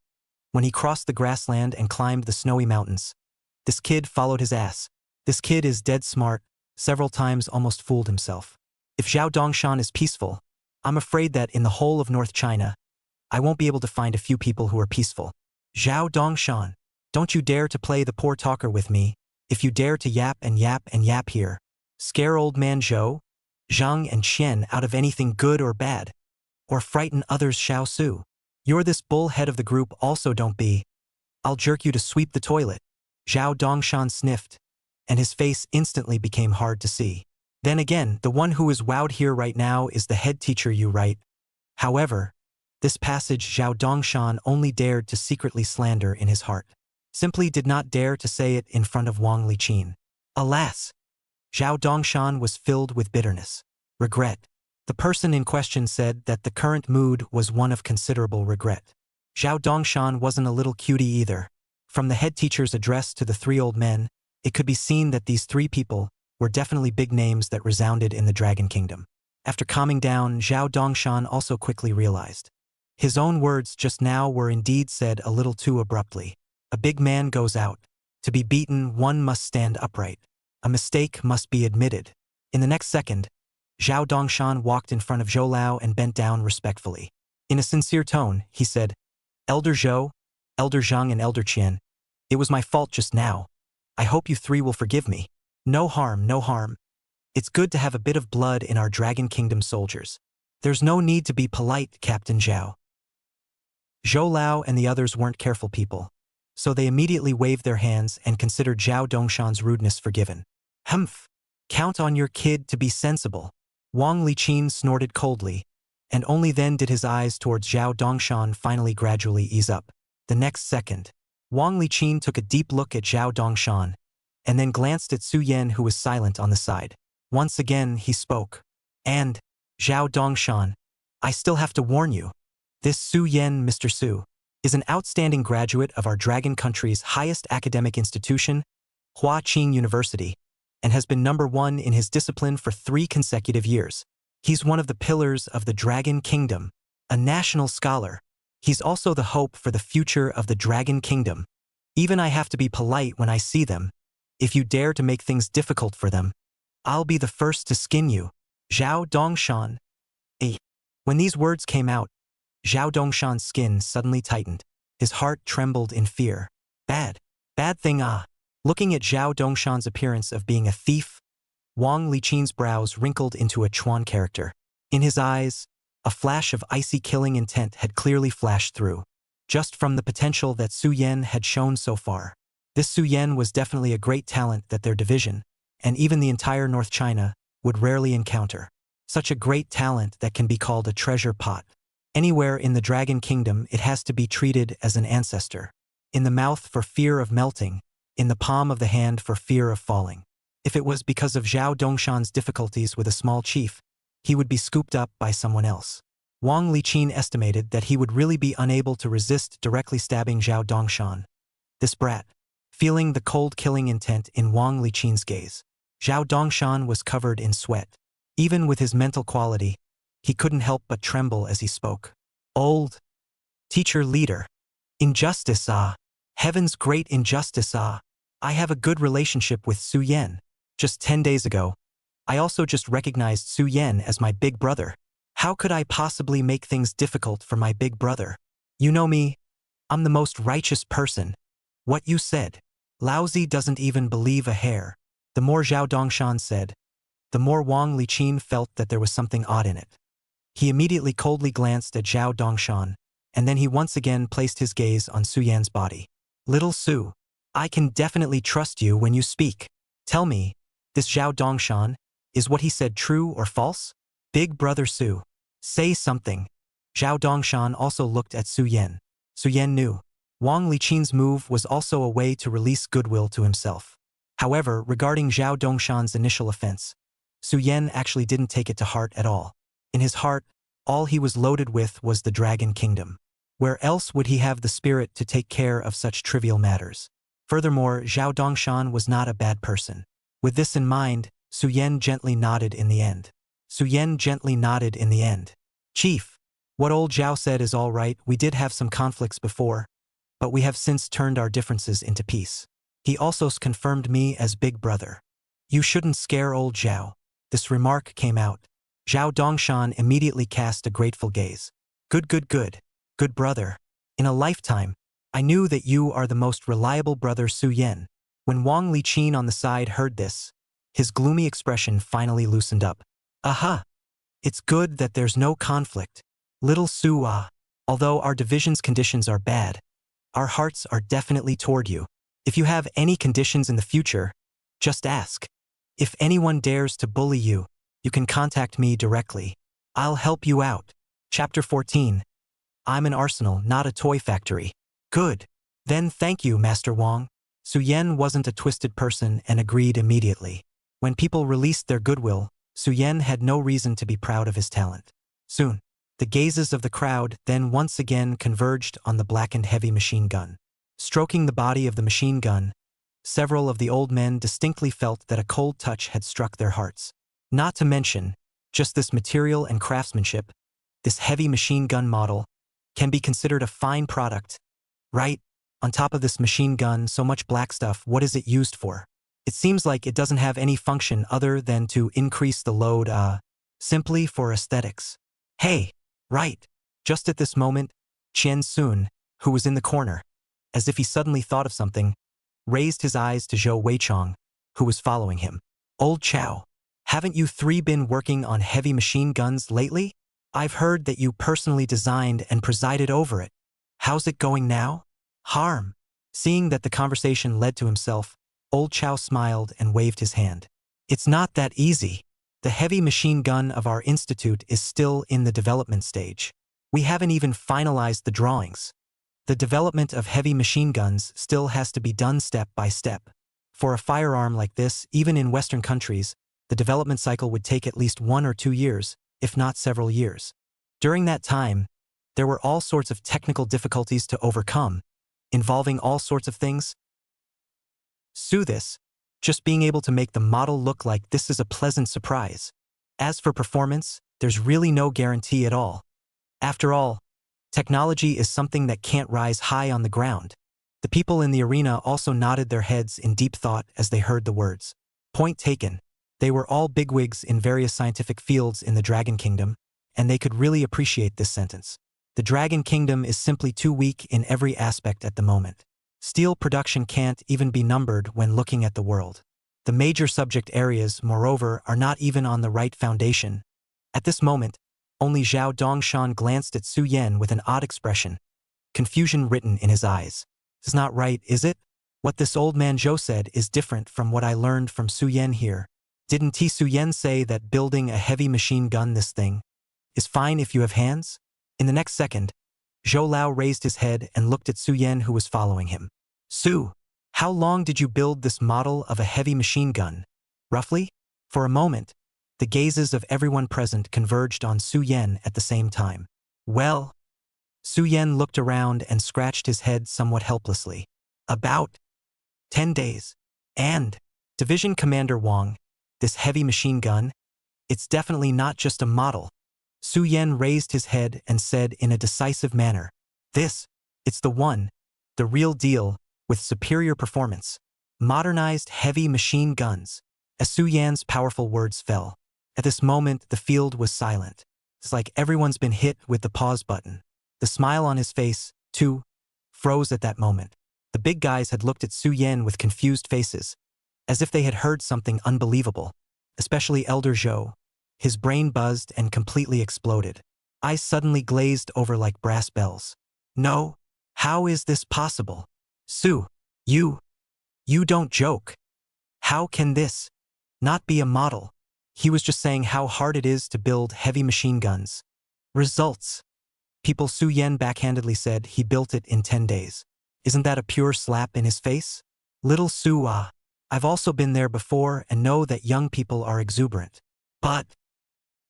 When he crossed the grassland and climbed the snowy mountains, this kid followed his ass. This kid is dead smart, several times almost fooled himself. If Zhao Dongshan is peaceful, I'm afraid that in the whole of North China, I won't be able to find a few people who are peaceful. Zhao Dongshan, don't you dare to play the poor talker with me. If you dare to yap and yap and yap here, scare old man Zhou, Zhang and Qian out of anything good or bad, or frighten others Xiao Su. You're this bull head of the group also don't be. I'll jerk you to sweep the toilet. Zhao Dongshan sniffed, and his face instantly became hard to see. Then again, the one who is wowed here right now is the head teacher you right. However, this passage Zhao Dongshan only dared to secretly slander in his heart. Simply did not dare to say it in front of Wang Liqin. Alas! Zhao Dongshan was filled with bitterness, regret. The person in question said that the current mood was one of considerable regret. Zhao Dongshan wasn't a little cutie either. From the head teacher's address to the 3 old men, it could be seen that these 3 people were definitely big names that resounded in the Dragon Kingdom. After calming down, Zhao Dongshan also quickly realized. His own words just now were indeed said a little too abruptly. A big man goes out. To be beaten, one must stand upright. A mistake must be admitted. In the next second, Zhao Dongshan walked in front of Zhou Lao and bent down respectfully. In a sincere tone, he said, Elder Zhou, Elder Zhang and Elder Qian, it was my fault just now. I hope you 3 will forgive me. No harm, no harm. It's good to have a bit of blood in our Dragon Kingdom soldiers. There's no need to be polite, Captain Zhao. Zhou Lao and the others weren't careful people, so they immediately waved their hands and considered Zhao Dongshan's rudeness forgiven. Humph! Count on your kid to be sensible. Wang Liqin snorted coldly, and only then did his eyes towards Zhao Dongshan finally gradually ease up. The next second, Wang Liqin took a deep look at Zhao Dongshan, and then glanced at Su Yan, who was silent on the side. Once again he spoke. And, Zhao Dongshan, I still have to warn you. This Su Yan, Mr. Su, is an outstanding graduate of our dragon country's highest academic institution, Hua Qing University, and has been #1 in his discipline for 3 consecutive years. He's one of the pillars of the Dragon Kingdom, a national scholar. He's also the hope for the future of the Dragon Kingdom. Even I have to be polite when I see them. If you dare to make things difficult for them, I'll be the first to skin you. Zhao Dongshan. When these words came out, Zhao Dongshan's skin suddenly tightened. His heart trembled in fear. Bad thing ah. Looking at Zhao Dongshan's appearance of being a thief, Wang Liqin's brows wrinkled into a Chuan character. In his eyes, a flash of icy killing intent had clearly flashed through, just from the potential that Su Yan had shown so far. This Su Yan was definitely a great talent that their division, and even the entire North China, would rarely encounter. Such a great talent that can be called a treasure pot. Anywhere in the Dragon Kingdom it has to be treated as an ancestor. In the mouth for fear of melting, in the palm of the hand for fear of falling. If it was because of Zhao Dongshan's difficulties with a small chief, he would be scooped up by someone else. Wang Liqin estimated that he would really be unable to resist directly stabbing Zhao Dongshan. This brat, feeling the cold killing intent in Wang Liqin's gaze. Zhao Dongshan was covered in sweat. Even with his mental quality, he couldn't help but tremble as he spoke. Old teacher leader. Injustice ah. Heaven's great injustice ah. I have a good relationship with Su Yan. Just 10 days ago, I also just recognized Su Yan as my big brother. How could I possibly make things difficult for my big brother? You know me, I'm the most righteous person. What you said. Laozi doesn't even believe a hair. The more Zhao Dongshan said, the more Wang Liqin felt that there was something odd in it. He immediately coldly glanced at Zhao Dongshan, and then he once again placed his gaze on Su Yan's body. Little Su, I can definitely trust you when you speak. Tell me, this Zhao Dongshan, is what he said true or false? Big brother Su, say something. Zhao Dongshan also looked at Su Yan. Su Yan knew. Wang Liqin's move was also a way to release goodwill to himself. However, regarding Zhao Dongshan's initial offense, Su Yan actually didn't take it to heart at all. In his heart, all he was loaded with was the Dragon Kingdom. Where else would he have the spirit to take care of such trivial matters? Furthermore, Zhao Dongshan was not a bad person. With this in mind, Su Yan gently nodded in the end. Chief, what old Zhao said is all right. We did have some conflicts before, but we have since turned our differences into peace. He also confirmed me as big brother. You shouldn't scare old Zhao. This remark came out. Zhao Dongshan immediately cast a grateful gaze. Good brother. In a lifetime, I knew that you are the most reliable brother Su Yan. When Wang Liqin on the side heard this, his gloomy expression finally loosened up. Aha! It's good that there's no conflict. Little Su ah. Although our division's conditions are bad, our hearts are definitely toward you. If you have any conditions in the future, just ask. If anyone dares to bully you, you can contact me directly. I'll help you out. Chapter 14. I'm an arsenal, not a toy factory. Good. Then thank you, Master Wang. Su Yan wasn't a twisted person and agreed immediately. When people released their goodwill, Su Yan had no reason to be proud of his talent. Soon, the gazes of the crowd then once again converged on the blackened heavy machine gun. Stroking the body of the machine gun, several of the old men distinctly felt that a cold touch had struck their hearts. Not to mention, just this material and craftsmanship, this heavy machine gun model, can be considered a fine product. Right? On top of this machine gun, so much black stuff, what is it used for? It seems like it doesn't have any function other than to increase the load, simply for aesthetics. Hey, right. Just at this moment, Qian Sun, who was in the corner, as if he suddenly thought of something, raised his eyes to Zhou Weichong, who was following him. Old Chow, haven't you 3 been working on heavy machine guns lately? I've heard that you personally designed and presided over it. How's it going now? Harm. Seeing that the conversation led to himself, old Chow smiled and waved his hand. It's not that easy. The heavy machine gun of our institute is still in the development stage. We haven't even finalized the drawings. The development of heavy machine guns still has to be done step by step. For a firearm like this, even in Western countries, the development cycle would take at least 1 or 2 years, if not several years. During that time, there were all sorts of technical difficulties to overcome, involving all sorts of things. Just being able to make the model look like this is a pleasant surprise. As for performance, there's really no guarantee at all. After all, technology is something that can't rise high on the ground. The people in the arena also nodded their heads in deep thought as they heard the words. Point taken. They were all bigwigs in various scientific fields in the Dragon Kingdom, and they could really appreciate this sentence. The Dragon Kingdom is simply too weak in every aspect at the moment. Steel production can't even be numbered when looking at the world. The major subject areas, moreover, are not even on the right foundation. At this moment, only Zhao Dongshan glanced at Su Yan with an odd expression, confusion written in his eyes. It's not right, is it? What this old man Zhou said is different from what I learned from Su Yan here. Didn't Su Yan say that building a heavy machine gun this thing is fine if you have hands? In the next second, Zhou Lao raised his head and looked at Su Yan, who was following him. Su, how long did you build this model of a heavy machine gun? Roughly? For a moment, the gazes of everyone present converged on Su Yan at the same time. Well, Su Yan looked around and scratched his head somewhat helplessly. About 10 days. And, Division Commander Wang, this heavy machine gun, it's definitely not just a model. Su Yan raised his head and said in a decisive manner, it's the one, the real deal, with superior performance. Modernized heavy machine guns. As Su Yan's powerful words fell, at this moment the field was silent. It's like everyone's been hit with the pause button. The smile on his face, too, froze at that moment. The big guys had looked at Su Yan with confused faces, as if they had heard something unbelievable. Especially Elder Zhou. His brain buzzed and completely exploded. Eyes suddenly glazed over like brass bells. No, how is this possible? Su, you don't joke. How can this not be a model? He was just saying how hard it is to build heavy machine guns. Results. People, Su Yan backhandedly said he built it in 10 days. Isn't that a pure slap in his face? Little Su, I've also been there before and know that young people are exuberant. But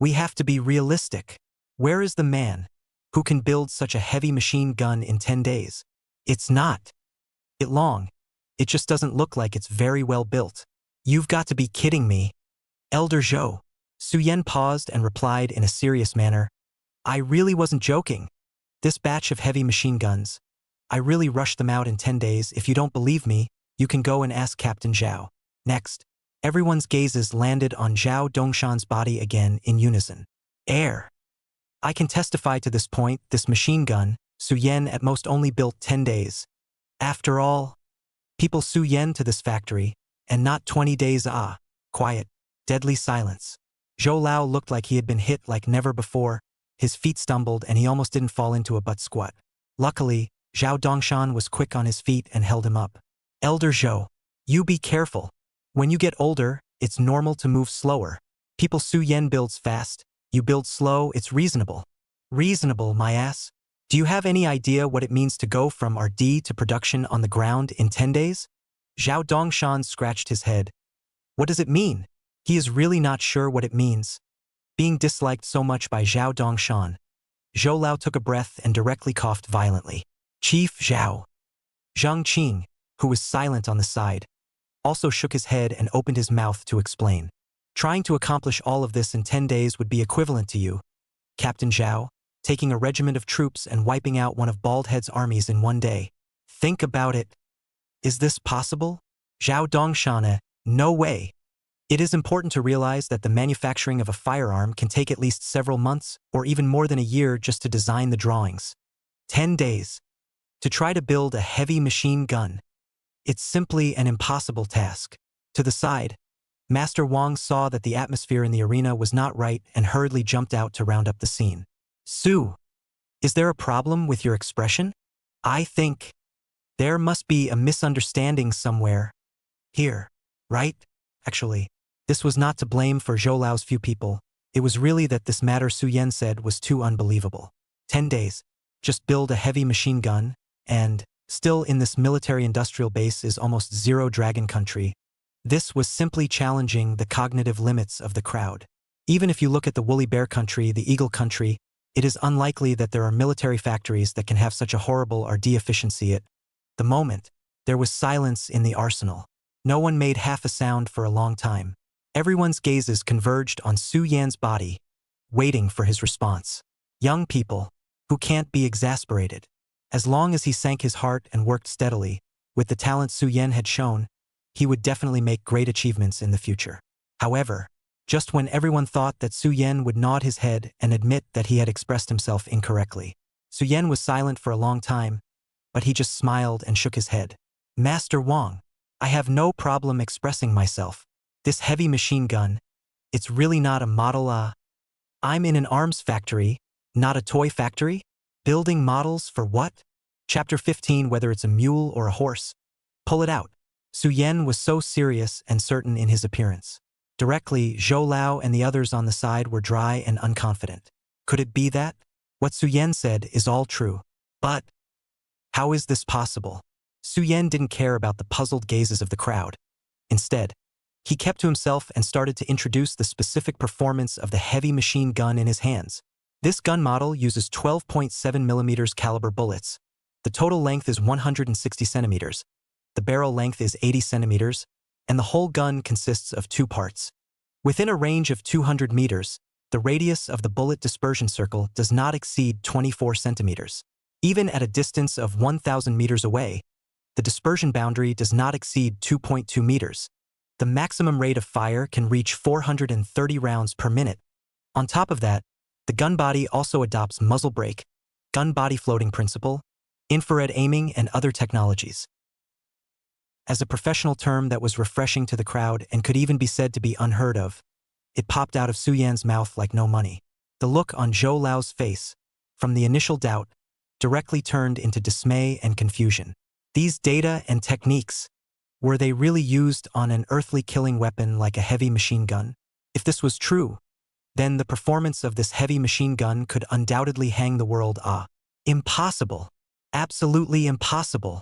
we have to be realistic. Where is the man who can build such a heavy machine gun in 10 days? It's not it long. It just doesn't look like it's very well built. You've got to be kidding me. Elder Zhou. Su Yan paused and replied in a serious manner. I really wasn't joking. This batch of heavy machine guns, I really rushed them out in 10 days. If you don't believe me, you can go and ask Captain Zhao. Next, everyone's gazes landed on Zhao Dongshan's body again in unison. Air. I can testify to this point. This machine gun, Su Yan at most only built 10 days. After all, people Su Yan to this factory, and not 20 days. Quiet, deadly silence. Zhou Lao looked like he had been hit like never before. His feet stumbled and he almost didn't fall into a butt squat. Luckily, Zhao Dongshan was quick on his feet and held him up. Elder Zhou, you be careful. When you get older, it's normal to move slower. People Su Yan builds fast. You build slow, it's reasonable. Reasonable, my ass? Do you have any idea what it means to go from R&D to production on the ground in 10 days? Zhao Dongshan scratched his head. What does it mean? He is really not sure what it means. Being disliked so much by Zhao Dongshan, Zhou Lao took a breath and directly coughed violently. Chief Zhao. Zhang Qing, who was silent on the side, also shook his head and opened his mouth to explain. Trying to accomplish all of this in 10 days would be equivalent to you, Captain Zhao, taking a regiment of troops and wiping out one of Baldhead's armies in 1 day. Think about it. Is this possible? Zhao Dongshan, no way. It is important to realize that the manufacturing of a firearm can take at least several months or even more than a year just to design the drawings. 10 days. To try to build a heavy machine gun. It's simply an impossible task. To the side, Master Wang saw that the atmosphere in the arena was not right and hurriedly jumped out to round up the scene. Su, is there a problem with your expression? I think There must be a misunderstanding somewhere. Here, right? Actually, this was not to blame for Zhou Lao's few people. It was really that this matter Su Yan said was too unbelievable. 10 days. Just build a heavy machine gun, and, still in this military-industrial base is almost zero dragon country. This was simply challenging the cognitive limits of the crowd. Even if you look at the woolly bear country, the eagle country, it is unlikely that there are military factories that can have such a horrible R&D efficiency. At the moment, there was silence in the arsenal. No one made half a sound for a long time. Everyone's gazes converged on Su Yan's body, waiting for his response. Young people, who can't be exasperated. As long as he sank his heart and worked steadily, with the talent Su Yan had shown, he would definitely make great achievements in the future. However, just when everyone thought that Su Yan would nod his head and admit that he had expressed himself incorrectly, Su Yan was silent for a long time, but he just smiled and shook his head. Master Wang, I have no problem expressing myself. This heavy machine gun, it's really not a model. I'm in an arms factory, not a toy factory? Building models for what? Chapter 15. Whether it's a mule or a horse. Pull it out. Su Yan was so serious and certain in his appearance. Directly, Zhou Lao and the others on the side were dry and unconfident. Could it be that? What Su Yan said is all true. But how is this possible? Su Yan didn't care about the puzzled gazes of the crowd. Instead, he kept to himself and started to introduce the specific performance of the heavy machine gun in his hands. This gun model uses 12.7 mm caliber bullets. The total length is 160 centimeters. The barrel length is 80 centimeters, and the whole gun consists of two parts. Within a range of 200 meters, the radius of the bullet dispersion circle does not exceed 24 centimeters. Even at a distance of 1,000 meters away, the dispersion boundary does not exceed 2.2 meters. The maximum rate of fire can reach 430 rounds per minute. On top of that, the gun body also adopts muzzle brake, gun body floating principle, infrared aiming, and other technologies. As a professional term that was refreshing to the crowd and could even be said to be unheard of, it popped out of Su Yan's mouth like no money. The look on Zhou Lao's face, from the initial doubt, directly turned into dismay and confusion. These data and techniques, were they really used on an earthly killing weapon like a heavy machine gun? If this was true, then the performance of this heavy machine gun could undoubtedly hang the world awe. Impossible. Absolutely impossible.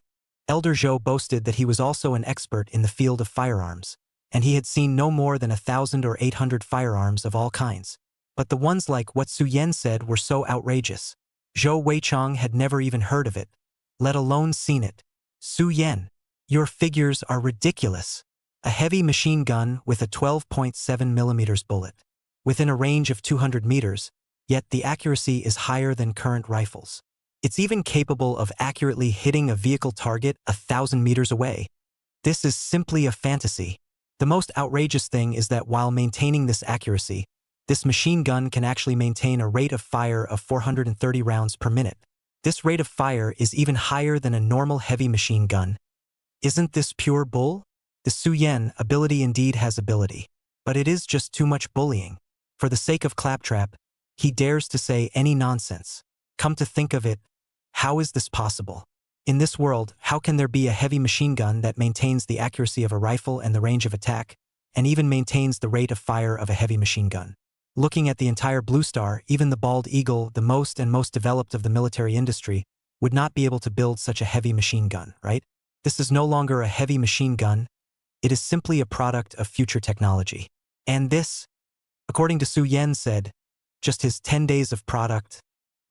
Elder Zhou boasted that he was also an expert in the field of firearms, and he had seen no more than 1,000 or 800 firearms of all kinds. But the ones like what Su Yan said were so outrageous. Zhou Weichong had never even heard of it, let alone seen it. Su Yan, your figures are ridiculous. A heavy machine gun with a 12.7 mm bullet. Within a range of 200 meters, yet the accuracy is higher than current rifles. It's even capable of accurately hitting a vehicle target 1,000 meters away. This is simply a fantasy. The most outrageous thing is that while maintaining this accuracy, this machine gun can actually maintain a rate of fire of 430 rounds per minute. This rate of fire is even higher than a normal heavy machine gun. Isn't this pure bull? The Su Yan ability indeed has ability, but it is just too much bullying. For the sake of claptrap, he dares to say any nonsense. Come to think of it, how is this possible? In this world, how can there be a heavy machine gun that maintains the accuracy of a rifle and the range of attack, and even maintains the rate of fire of a heavy machine gun? Looking at the entire Blue Star, even the bald eagle, the most developed of the military industry, would not be able to build such a heavy machine gun, right? This is no longer a heavy machine gun. It is simply a product of future technology. And this, according to Su Yan said, just his 10 days of product.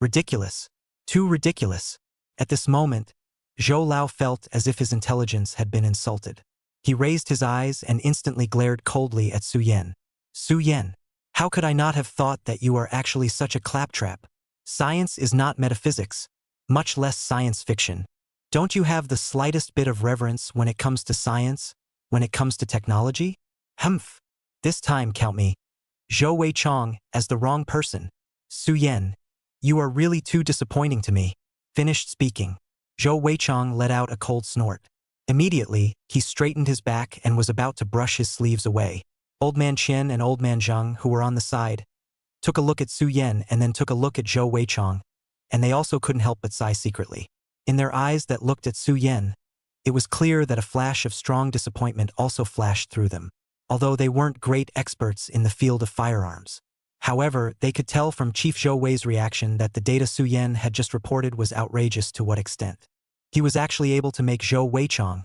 Ridiculous. Too ridiculous. At this moment, Zhou Lao felt as if his intelligence had been insulted. He raised his eyes and instantly glared coldly at Su Yan. Su Yan, how could I not have thought that you are actually such a claptrap? Science is not metaphysics, much less science fiction. Don't you have the slightest bit of reverence when it comes to science, when it comes to technology? Humph. This time count me, Zhou Weichong, as the wrong person. Su Yan, you are really too disappointing to me. Finished speaking, Zhou Weichong let out a cold snort. Immediately, he straightened his back and was about to brush his sleeves away. Old Man Qian and Old Man Zheng, who were on the side, took a look at Su Yan and then took a look at Zhou Weichong, and they also couldn't help but sigh secretly. In their eyes that looked at Su Yan, it was clear that a flash of strong disappointment also flashed through them, although they weren't great experts in the field of firearms. However, they could tell from Chief Zhou Wei's reaction that the data Su Yan had just reported was outrageous to what extent. He was actually able to make Zhou Weichong,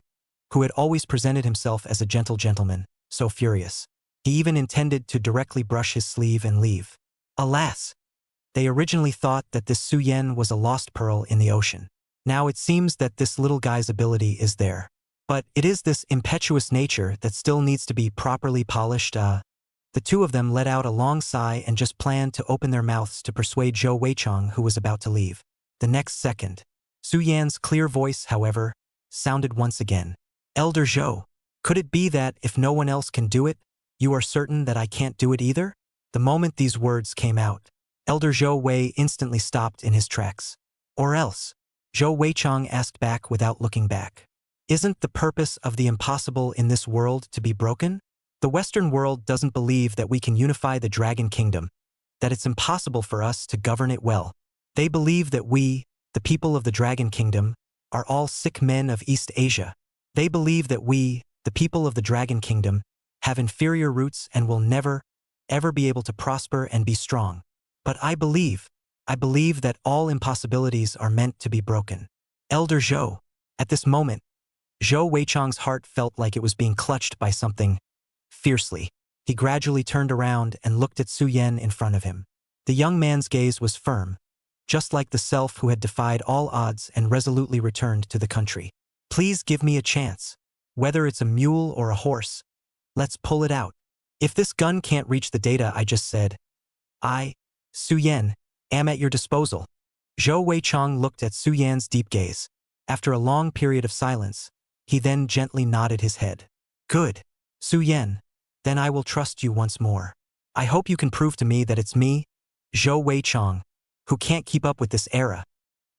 who had always presented himself as a gentle gentleman, so furious. He even intended to directly brush his sleeve and leave. Alas! They originally thought that this Su Yan was a lost pearl in the ocean. Now it seems that this little guy's ability is there. But it is this impetuous nature that still needs to be properly polished. The two of them let out a long sigh and just planned to open their mouths to persuade Zhou Weichong, who was about to leave. The next second, Su Yan's clear voice, however, sounded once again. Elder Zhou, could it be that if no one else can do it, you are certain that I can't do it either? The moment these words came out, Elder Zhou Wei instantly stopped in his tracks. Or else? Zhou Weichong asked back without looking back. Isn't the purpose of the impossible in this world to be broken? The Western world doesn't believe that we can unify the Dragon Kingdom, that it's impossible for us to govern it well. They believe that we, the people of the Dragon Kingdom, are all sick men of East Asia. They believe that we, the people of the Dragon Kingdom, have inferior roots and will never, ever be able to prosper and be strong. But I believe that all impossibilities are meant to be broken. Elder Zhou. At this moment, Zhou Weichong's heart felt like it was being clutched by something fiercely. He gradually turned around and looked at Su Yan in front of him. The young man's gaze was firm, just like the self who had defied all odds and resolutely returned to the country. Please give me a chance. Whether it's a mule or a horse, let's pull it out. If this gun can't reach the data I just said, I, Su Yan, am at your disposal. Zhou Weichong looked at Su Yan's deep gaze. After a long period of silence, he then gently nodded his head. Good, Su Yan. Then I will trust you once more. I hope you can prove to me that it's me, Zhou Weichong, who can't keep up with this era.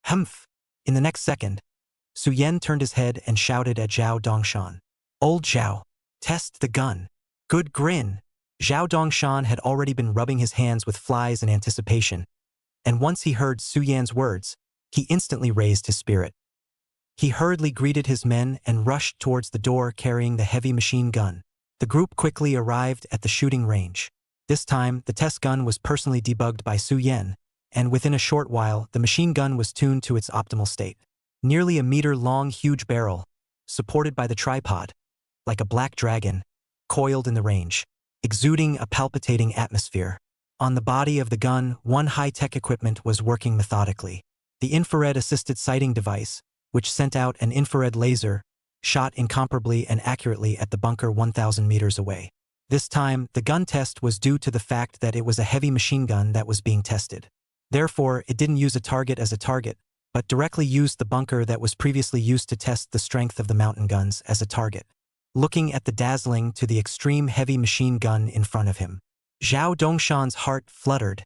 Humph. In the next second, Su Yan turned his head and shouted at Zhao Dongshan. Old Zhao, test the gun. Good grin. Zhao Dongshan had already been rubbing his hands with flies in anticipation, and once he heard Su Yan's words, he instantly raised his spirit. He hurriedly greeted his men and rushed towards the door carrying the heavy machine gun. The group quickly arrived at the shooting range. This time, the test gun was personally debugged by Su Yan, and within a short while, the machine gun was tuned to its optimal state. Nearly a meter-long huge barrel, supported by the tripod, like a black dragon, coiled in the range, exuding a palpitating atmosphere. On the body of the gun, one high-tech equipment was working methodically. The infrared-assisted sighting device, which sent out an infrared laser, shot incomparably and accurately at the bunker 1,000 meters away. This time, the gun test was due to the fact that it was a heavy machine gun that was being tested. Therefore, it didn't use a target as a target, but directly used the bunker that was previously used to test the strength of the mountain guns as a target. Looking at the dazzling to the extreme heavy machine gun in front of him, Zhao Dongshan's heart fluttered.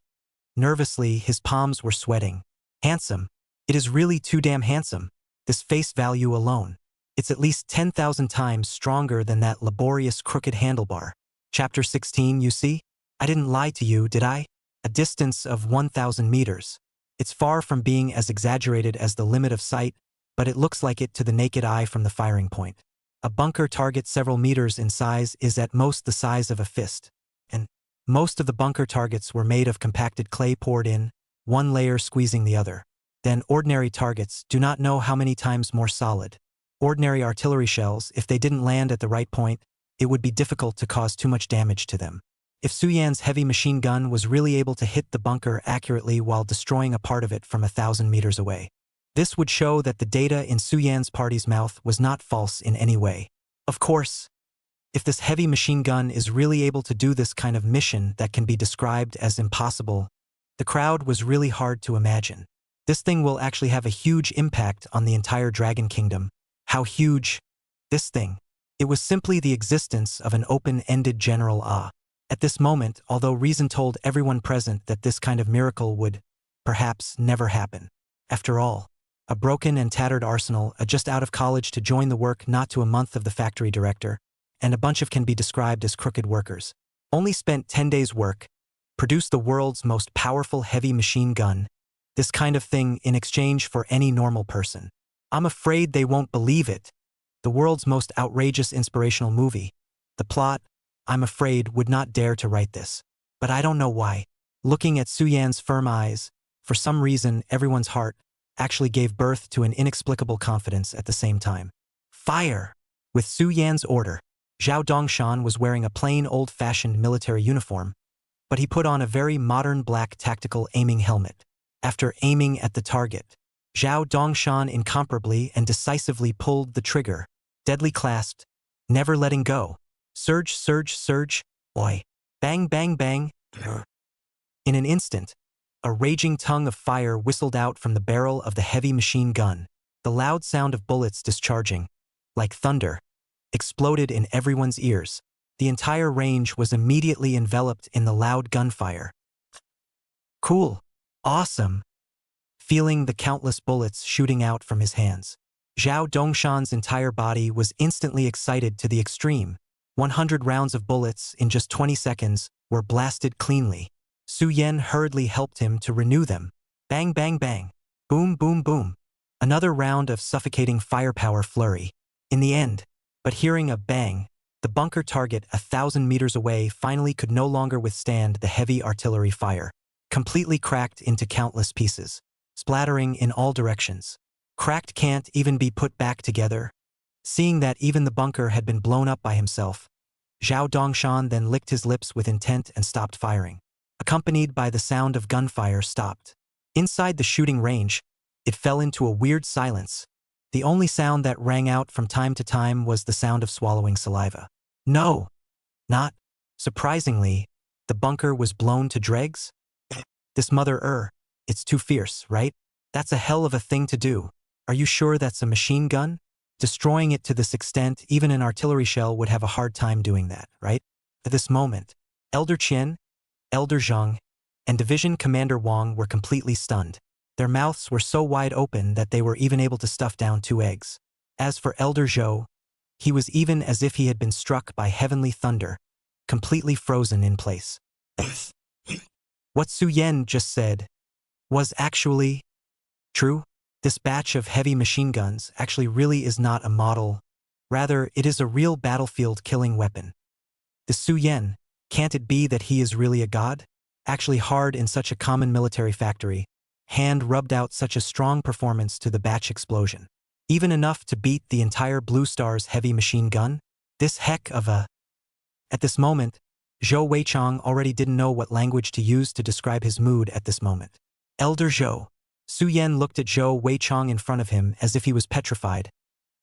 Nervously, his palms were sweating. Handsome. It is really too damn handsome. This face value alone. It's at least 10,000 times stronger than that laborious crooked handlebar. Chapter 16, you see? I didn't lie to you, did I? A distance of 1,000 meters. It's far from being as exaggerated as the limit of sight, but it looks like it to the naked eye from the firing point. A bunker target several meters in size is at most the size of a fist, and most of the bunker targets were made of compacted clay poured in, one layer squeezing the other. Then ordinary targets do not know how many times more solid. Ordinary artillery shells, if they didn't land at the right point, it would be difficult to cause too much damage to them. If Su Yan's heavy machine gun was really able to hit the bunker accurately while destroying a part of it from 1,000 meters away, this would show that the data in Su Yan's party's mouth was not false in any way. Of course, if this heavy machine gun is really able to do this kind of mission that can be described as impossible, the crowd was really hard to imagine. This thing will actually have a huge impact on the entire Dragon Kingdom. How huge? This thing. It was simply the existence of an open-ended general awe. At this moment, although reason told everyone present that this kind of miracle would, perhaps, never happen. After all, a broken and tattered arsenal, a just out of college to join the work not to a month of the factory director, and a bunch of can be described as crooked workers, only spent 10 days' work, produced the world's most powerful heavy machine gun, this kind of thing in exchange for any normal person. I'm afraid they won't believe it. The world's most outrageous inspirational movie. The plot, I'm afraid, would not dare to write this. But I don't know why. Looking at Su-Yan's firm eyes, for some reason everyone's heart actually gave birth to an inexplicable confidence at the same time. Fire! With Su-Yan's order, Zhao Dongshan was wearing a plain old-fashioned military uniform, but he put on a very modern black tactical aiming helmet. After aiming at the target, Zhao Dongshan incomparably and decisively pulled the trigger, deadly clasped, never letting go. Surge, surge, surge, oi. Bang, bang, bang. In an instant, a raging tongue of fire whistled out from the barrel of the heavy machine gun. The loud sound of bullets discharging, like thunder, exploded in everyone's ears. The entire range was immediately enveloped in the loud gunfire. Cool. Awesome. Feeling the countless bullets shooting out from his hands, Zhao Dongshan's entire body was instantly excited to the extreme. 100 rounds of bullets in just 20 seconds were blasted cleanly. Su-Yan hurriedly helped him to renew them. Bang, bang, bang. Boom, boom, boom. Another round of suffocating firepower flurry. In the end, but hearing a bang, the bunker target 1,000 meters away finally could no longer withstand the heavy artillery fire, completely cracked into countless pieces, splattering in all directions. Cracked can't even be put back together. Seeing that even the bunker had been blown up by himself, Zhao Dongshan then licked his lips with intent and stopped firing. Accompanied by the sound of gunfire stopped. Inside the shooting range, it fell into a weird silence. The only sound that rang out from time to time was the sound of swallowing saliva. No, not. Surprisingly, the bunker was blown to dregs. This mother, it's too fierce, right? That's a hell of a thing to do. Are you sure that's a machine gun? Destroying it to this extent, even an artillery shell would have a hard time doing that, right? At this moment, Elder Qian, Elder Zhang, and Division Commander Wang were completely stunned. Their mouths were so wide open that they were even able to stuff down 2 eggs. As for Elder Zhou, he was even as if he had been struck by heavenly thunder, completely frozen in place. What Su-Yan just said was actually true. This batch of heavy machine guns actually really is not a model. Rather, it is a real battlefield killing weapon. The Su-Yan, can't it be that he is really a god? Actually hard in such a common military factory, hand rubbed out such a strong performance to the batch explosion. Even enough to beat the entire Blue Star's heavy machine gun? This heck of a... At this moment, Zhou Weichang already didn't know what language to use to describe his mood at this moment. Elder Zhou. Su-Yan looked at Zhou Weichang in front of him as if he was petrified,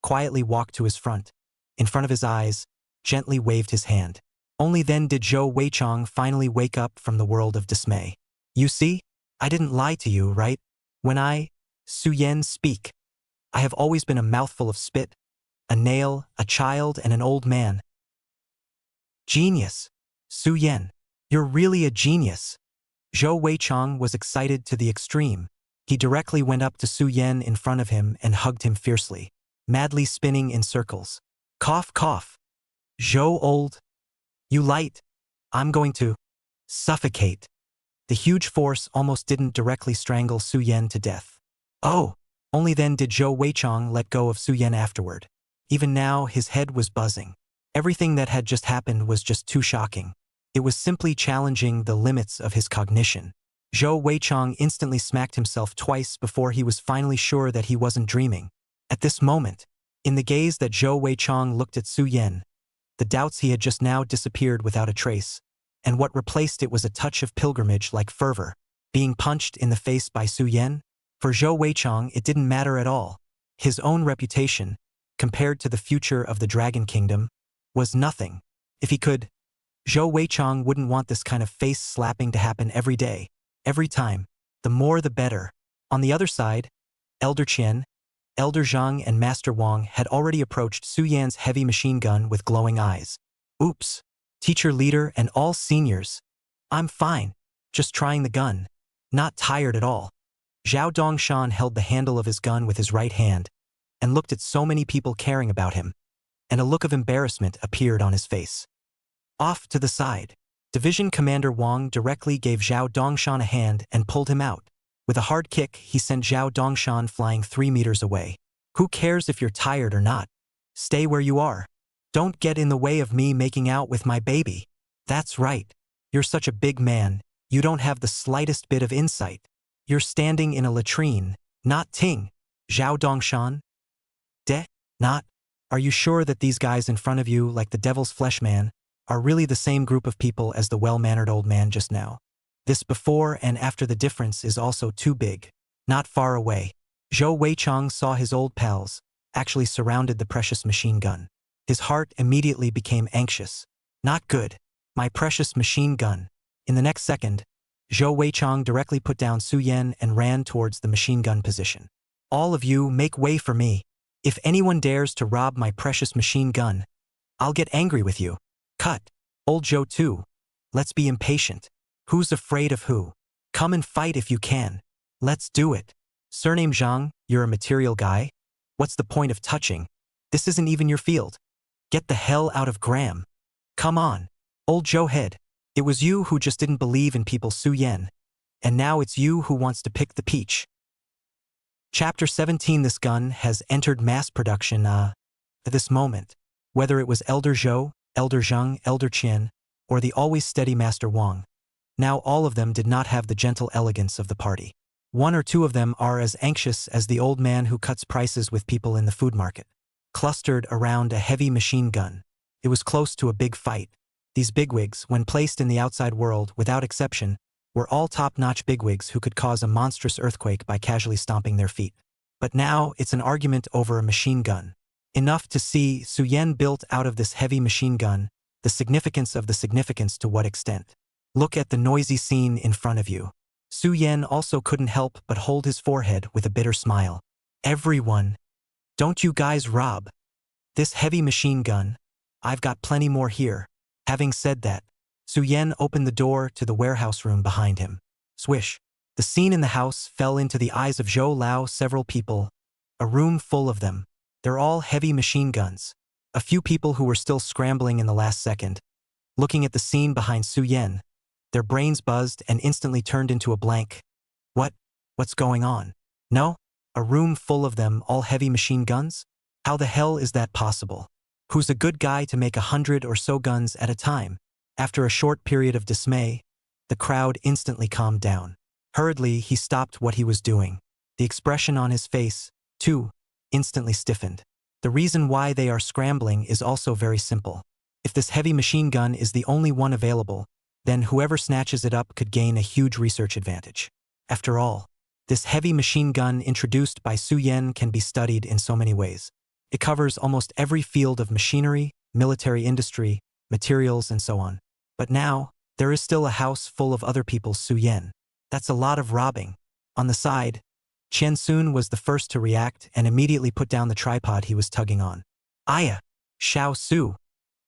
quietly walked to his front. In front of his eyes, gently waved his hand. Only then did Zhou Weichang finally wake up from the world of dismay. You see, I didn't lie to you, right? When I, Su-Yan, speak, I have always been a mouthful of spit, a nail, a child, and an old man. Genius. Su-Yan, you're really a genius. Zhou Weichang was excited to the extreme. He directly went up to Su-Yan in front of him and hugged him fiercely, madly spinning in circles. Cough, cough. Zhou old. You light. I'm going to suffocate. The huge force almost didn't directly strangle Su-Yan to death. Oh, only then did Zhou Weichang let go of Su-Yan afterward. Even now, his head was buzzing. Everything that had just happened was just too shocking. It was simply challenging the limits of his cognition. Zhou Weichang instantly smacked himself twice before he was finally sure that he wasn't dreaming. At this moment, in the gaze that Zhou Weichang looked at Su-Yan, the doubts he had just now disappeared without a trace, and what replaced it was a touch of pilgrimage-like fervor. Being punched in the face by Su-Yan? For Zhou Weichang, it didn't matter at all. His own reputation, compared to the future of the Dragon Kingdom, was nothing. If he could, Zhou Weichang wouldn't want this kind of face-slapping to happen every day. Every time, the more the better. On the other side, Elder Qian, Elder Zhang, and Master Wang had already approached Su-Yan's heavy machine gun with glowing eyes. Oops, teacher leader and all seniors. I'm fine, just trying the gun. Not tired at all. Zhao Dongshan held the handle of his gun with his right hand and looked at so many people caring about him, and a look of embarrassment appeared on his face. Off to the side, Division Commander Wang directly gave Zhao Dongshan a hand and pulled him out. With a hard kick, he sent Zhao Dongshan flying 3 meters away. Who cares if you're tired or not? Stay where you are. Don't get in the way of me making out with my baby. That's right. You're such a big man, you don't have the slightest bit of insight. You're standing in a latrine, not Ting. Zhao Dongshan? De? Not? Are you sure that these guys in front of you, like the devil's flesh man, are really the same group of people as the well-mannered old man just now? This before and after the difference is also too big. Not far away, Zhou Weichang saw his old pals, actually surrounded the precious machine gun. His heart immediately became anxious. Not good. My precious machine gun. In the next second, Zhou Weichang directly put down Su Yan and ran towards the machine gun position. All of you, make way for me. If anyone dares to rob my precious machine gun, I'll get angry with you. Cut. Old Zhou too. Let's be impatient. Who's afraid of who? Come and fight if you can. Let's do it. Surname Zhang, you're a material guy? What's the point of touching? This isn't even your field. Get the hell out of Graham. Come on. Old Zhou head. It was you who just didn't believe in people Su Yan. And now it's you who wants to pick the peach. Chapter 17. This gun has entered mass production at this moment. Whether it was Elder Zhou, Elder Zhang, Elder Qian, or the always steady Master Wang. Now all of them did not have the gentle elegance of the party. One or two of them are as anxious as the old man who cuts prices with people in the food market. Clustered around a heavy machine gun. It was close to a big fight. These bigwigs, when placed in the outside world, without exception, were all top-notch bigwigs who could cause a monstrous earthquake by casually stomping their feet. But now it's an argument over a machine gun. Enough to see Su Yan built out of this heavy machine gun, the significance of the significance to what extent. Look at the noisy scene in front of you. Su Yan also couldn't help but hold his forehead with a bitter smile. Everyone. Don't you guys rob. This heavy machine gun. I've got plenty more here. Having said that, Su Yan opened the door to the warehouse room behind him. Swish. The scene in the house fell into the eyes of Zhou Lao. Several people. A room full of them. They're all heavy machine guns. A few people who were still scrambling in the last second. Looking at the scene behind Su Yan, their brains buzzed and instantly turned into a blank. What's going on? No? A room full of them, all heavy machine guns? How the hell is that possible? Who's a good guy to make 100 or so guns at a time? After a short period of dismay, the crowd instantly calmed down. Hurriedly, he stopped what he was doing. The expression on his face, too, instantly stiffened. The reason why they are scrambling is also very simple. If this heavy machine gun is the only one available, then whoever snatches it up could gain a huge research advantage. After all, this heavy machine gun introduced by Su Yan can be studied in so many ways. It covers almost every field of machinery, military industry, materials, and so on. But now, there is still a house full of other people's Su Yan. That's a lot of robbing. On the side, Qian Sun was the first to react and immediately put down the tripod he was tugging on. Aya! Xiao Su!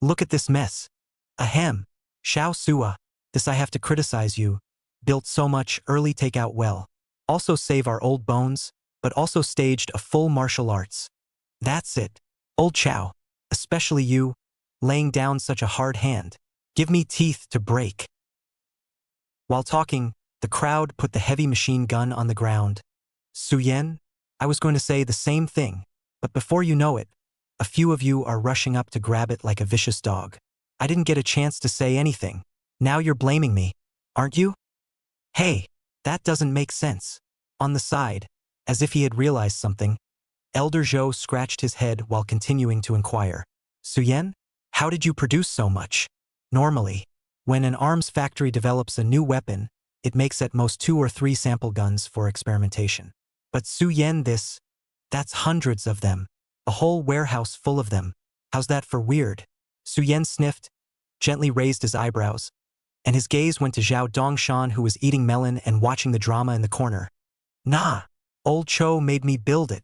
Look at this mess. Ahem! Xiao Sua! This I have to criticize you. Built so much early takeout well. Also save our old bones, but also staged a full martial arts. That's it. Old Chow. Especially you. Laying down such a hard hand. Give me teeth to break. While talking, the crowd put the heavy machine gun on the ground. Su Yan? I was going to say the same thing, but before you know it, a few of you are rushing up to grab it like a vicious dog. I didn't get a chance to say anything. Now you're blaming me, aren't you? Hey, that doesn't make sense. On the side, as if he had realized something, Elder Zhou scratched his head while continuing to inquire. Su Yan, how did you produce so much? Normally, when an arms factory develops a new weapon, it makes at most 2 or 3 sample guns for experimentation. But Su Yan, that's hundreds of them. A whole warehouse full of them. How's that for weird? Su Yan sniffed, gently raised his eyebrows, and his gaze went to Zhao Dongshan, who was eating melon and watching the drama in the corner. Nah, old Cho made me build it.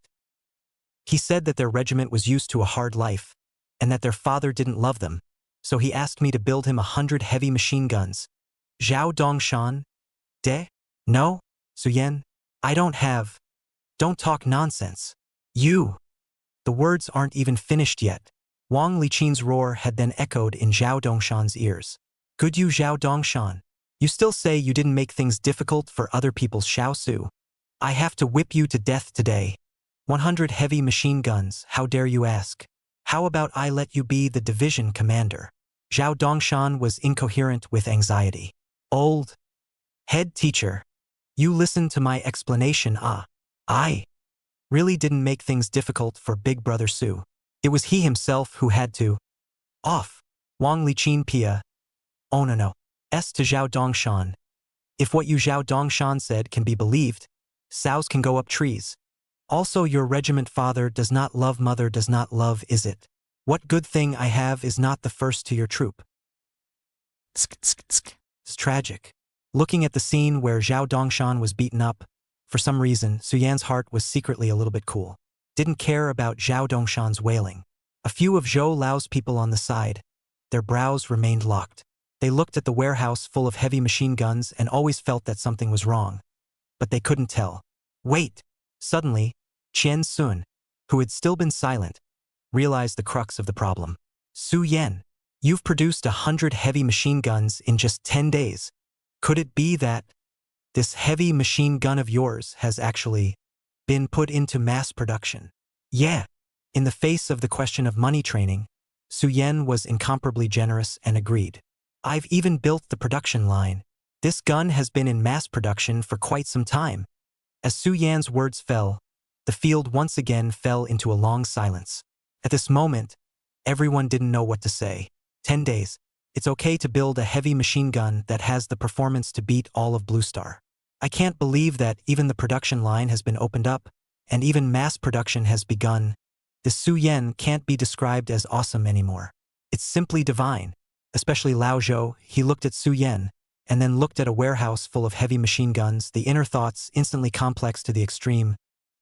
He said that their regiment was used to a hard life, and that their father didn't love them, so he asked me to build him 100 heavy machine guns. Zhao Dongshan? No, Su Yan, I don't have. Don't talk nonsense. You. The words aren't even finished yet. Wang Liqin's roar had then echoed in Zhao Dongshan's ears. Good you, Zhao Dongshan. You still say you didn't make things difficult for other people's Xiao Su. I have to whip you to death today. 100 heavy machine guns, how dare you ask? How about I let you be the division commander? Zhao Dongshan was incoherent with anxiety. Old head teacher, you listened to my explanation. I really didn't make things difficult for Big Brother Su. It was he himself who had to. Off. Wang Liqin Pia. Oh no. S to Zhao Dongshan. If what you Zhao Dongshan said can be believed, sows can go up trees. Also your regiment father does not love mother does not love is it? What good thing I have is not the first to your troop. It's tragic. Looking at the scene where Zhao Dongshan was beaten up, for some reason, Su Yan's heart was secretly a little bit cool. Didn't care about Zhao Dongshan's wailing. A few of Zhou Lao's people on the side. Their brows remained locked. They looked at the warehouse full of heavy machine guns and always felt that something was wrong. But they couldn't tell. Wait! Suddenly, Qian Sun, who had still been silent, realized the crux of the problem. Su Yan, you've produced 100 heavy machine guns in just 10 days. Could it be that this heavy machine gun of yours has actually been put into mass production? Yeah. In the face of the question of money training, Su Yan was incomparably generous and agreed. I've even built the production line. This gun has been in mass production for quite some time. As Su Yan's words fell, the field once again fell into a long silence. At this moment, everyone didn't know what to say. 10 days. It's okay to build a heavy machine gun that has the performance to beat all of Blue Star. I can't believe that even the production line has been opened up, and even mass production has begun. This Su Yan can't be described as awesome anymore. It's simply divine. Especially Lao Zhou, he looked at Su Yan, and then looked at a warehouse full of heavy machine guns, the inner thoughts instantly complex to the extreme.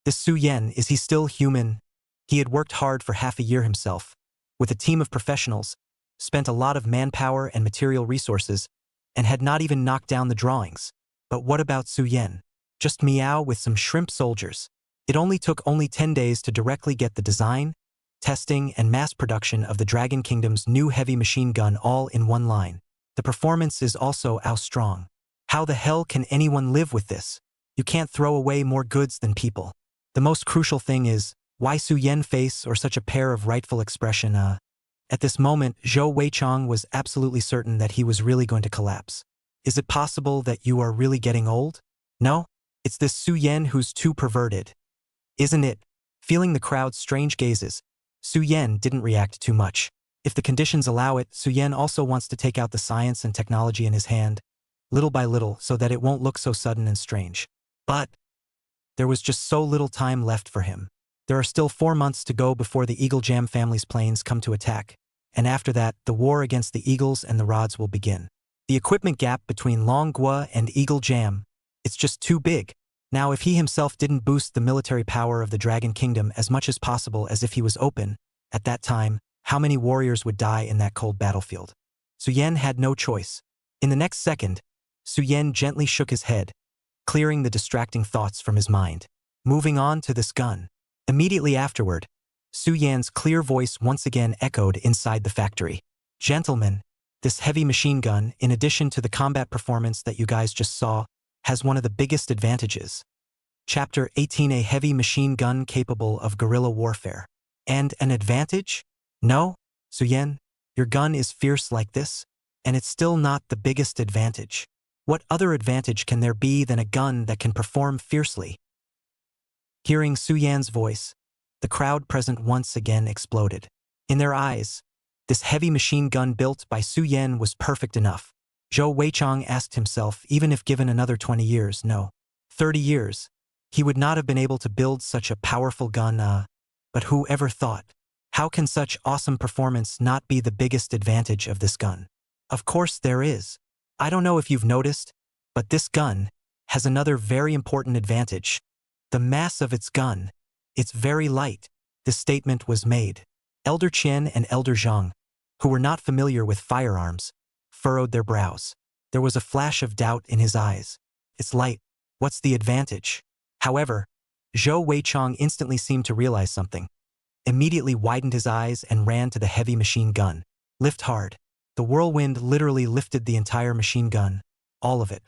This Su Yan, is he still human? He had worked hard for half a year himself, with a team of professionals, spent a lot of manpower and material resources, and had not even knocked down the drawings. But what about Su Yan? Just meow with some shrimp soldiers. It only took 10 days to directly get the design, testing, and mass production of the Dragon Kingdom's new heavy machine gun all in one line. The performance is also strong. How the hell can anyone live with this? You can't throw away more goods than people. The most crucial thing is, why Su Yan face or such a pair of rightful expression? At this moment, Zhou Weichong was absolutely certain that he was really going to collapse. Is it possible that you are really getting old? No, it's this Su Yan who's too perverted. Isn't it? Feeling the crowd's strange gazes, Su Yan didn't react too much. If the conditions allow it, Su Yan also wants to take out the science and technology in his hand, little by little, so that it won't look so sudden and strange. But there was just so little time left for him. There are still 4 months to go before the Eagle Jam family's planes come to attack, and after that, the war against the Eagles and the Rods will begin. The equipment gap between Longhua and Eagle Jam, it's just too big. Now if he himself didn't boost the military power of the Dragon Kingdom as much as possible as if he was open, at that time, how many warriors would die in that cold battlefield? Su Yan had no choice. In the next second, Su Yan gently shook his head, clearing the distracting thoughts from his mind. Moving on to this gun. Immediately afterward, Su Yan's clear voice once again echoed inside the factory. Gentlemen, this heavy machine gun, in addition to the combat performance that you guys just saw, has one of the biggest advantages. Chapter 18: A heavy machine gun capable of guerrilla warfare. And an advantage? No, Su Yan, your gun is fierce like this, and it's still not the biggest advantage. What other advantage can there be than a gun that can perform fiercely? Hearing Su Yan's voice, the crowd present once again exploded. In their eyes, this heavy machine gun built by Su Yan was perfect enough. Zhou Weichong asked himself, even if given another 20 years, no, 30 years, he would not have been able to build such a powerful gun. But who ever thought? How can such awesome performance not be the biggest advantage of this gun? Of course there is. I don't know if you've noticed, but this gun has another very important advantage. The mass of its gun. It's very light. This statement was made. Elder Qian and Elder Zhang, who were not familiar with firearms, furrowed their brows. There was a flash of doubt in his eyes. It's light. What's the advantage? However, Zhou Weichong instantly seemed to realize something. Immediately widened his eyes and ran to the heavy machine gun. Lift hard. The whirlwind literally lifted the entire machine gun. All of it.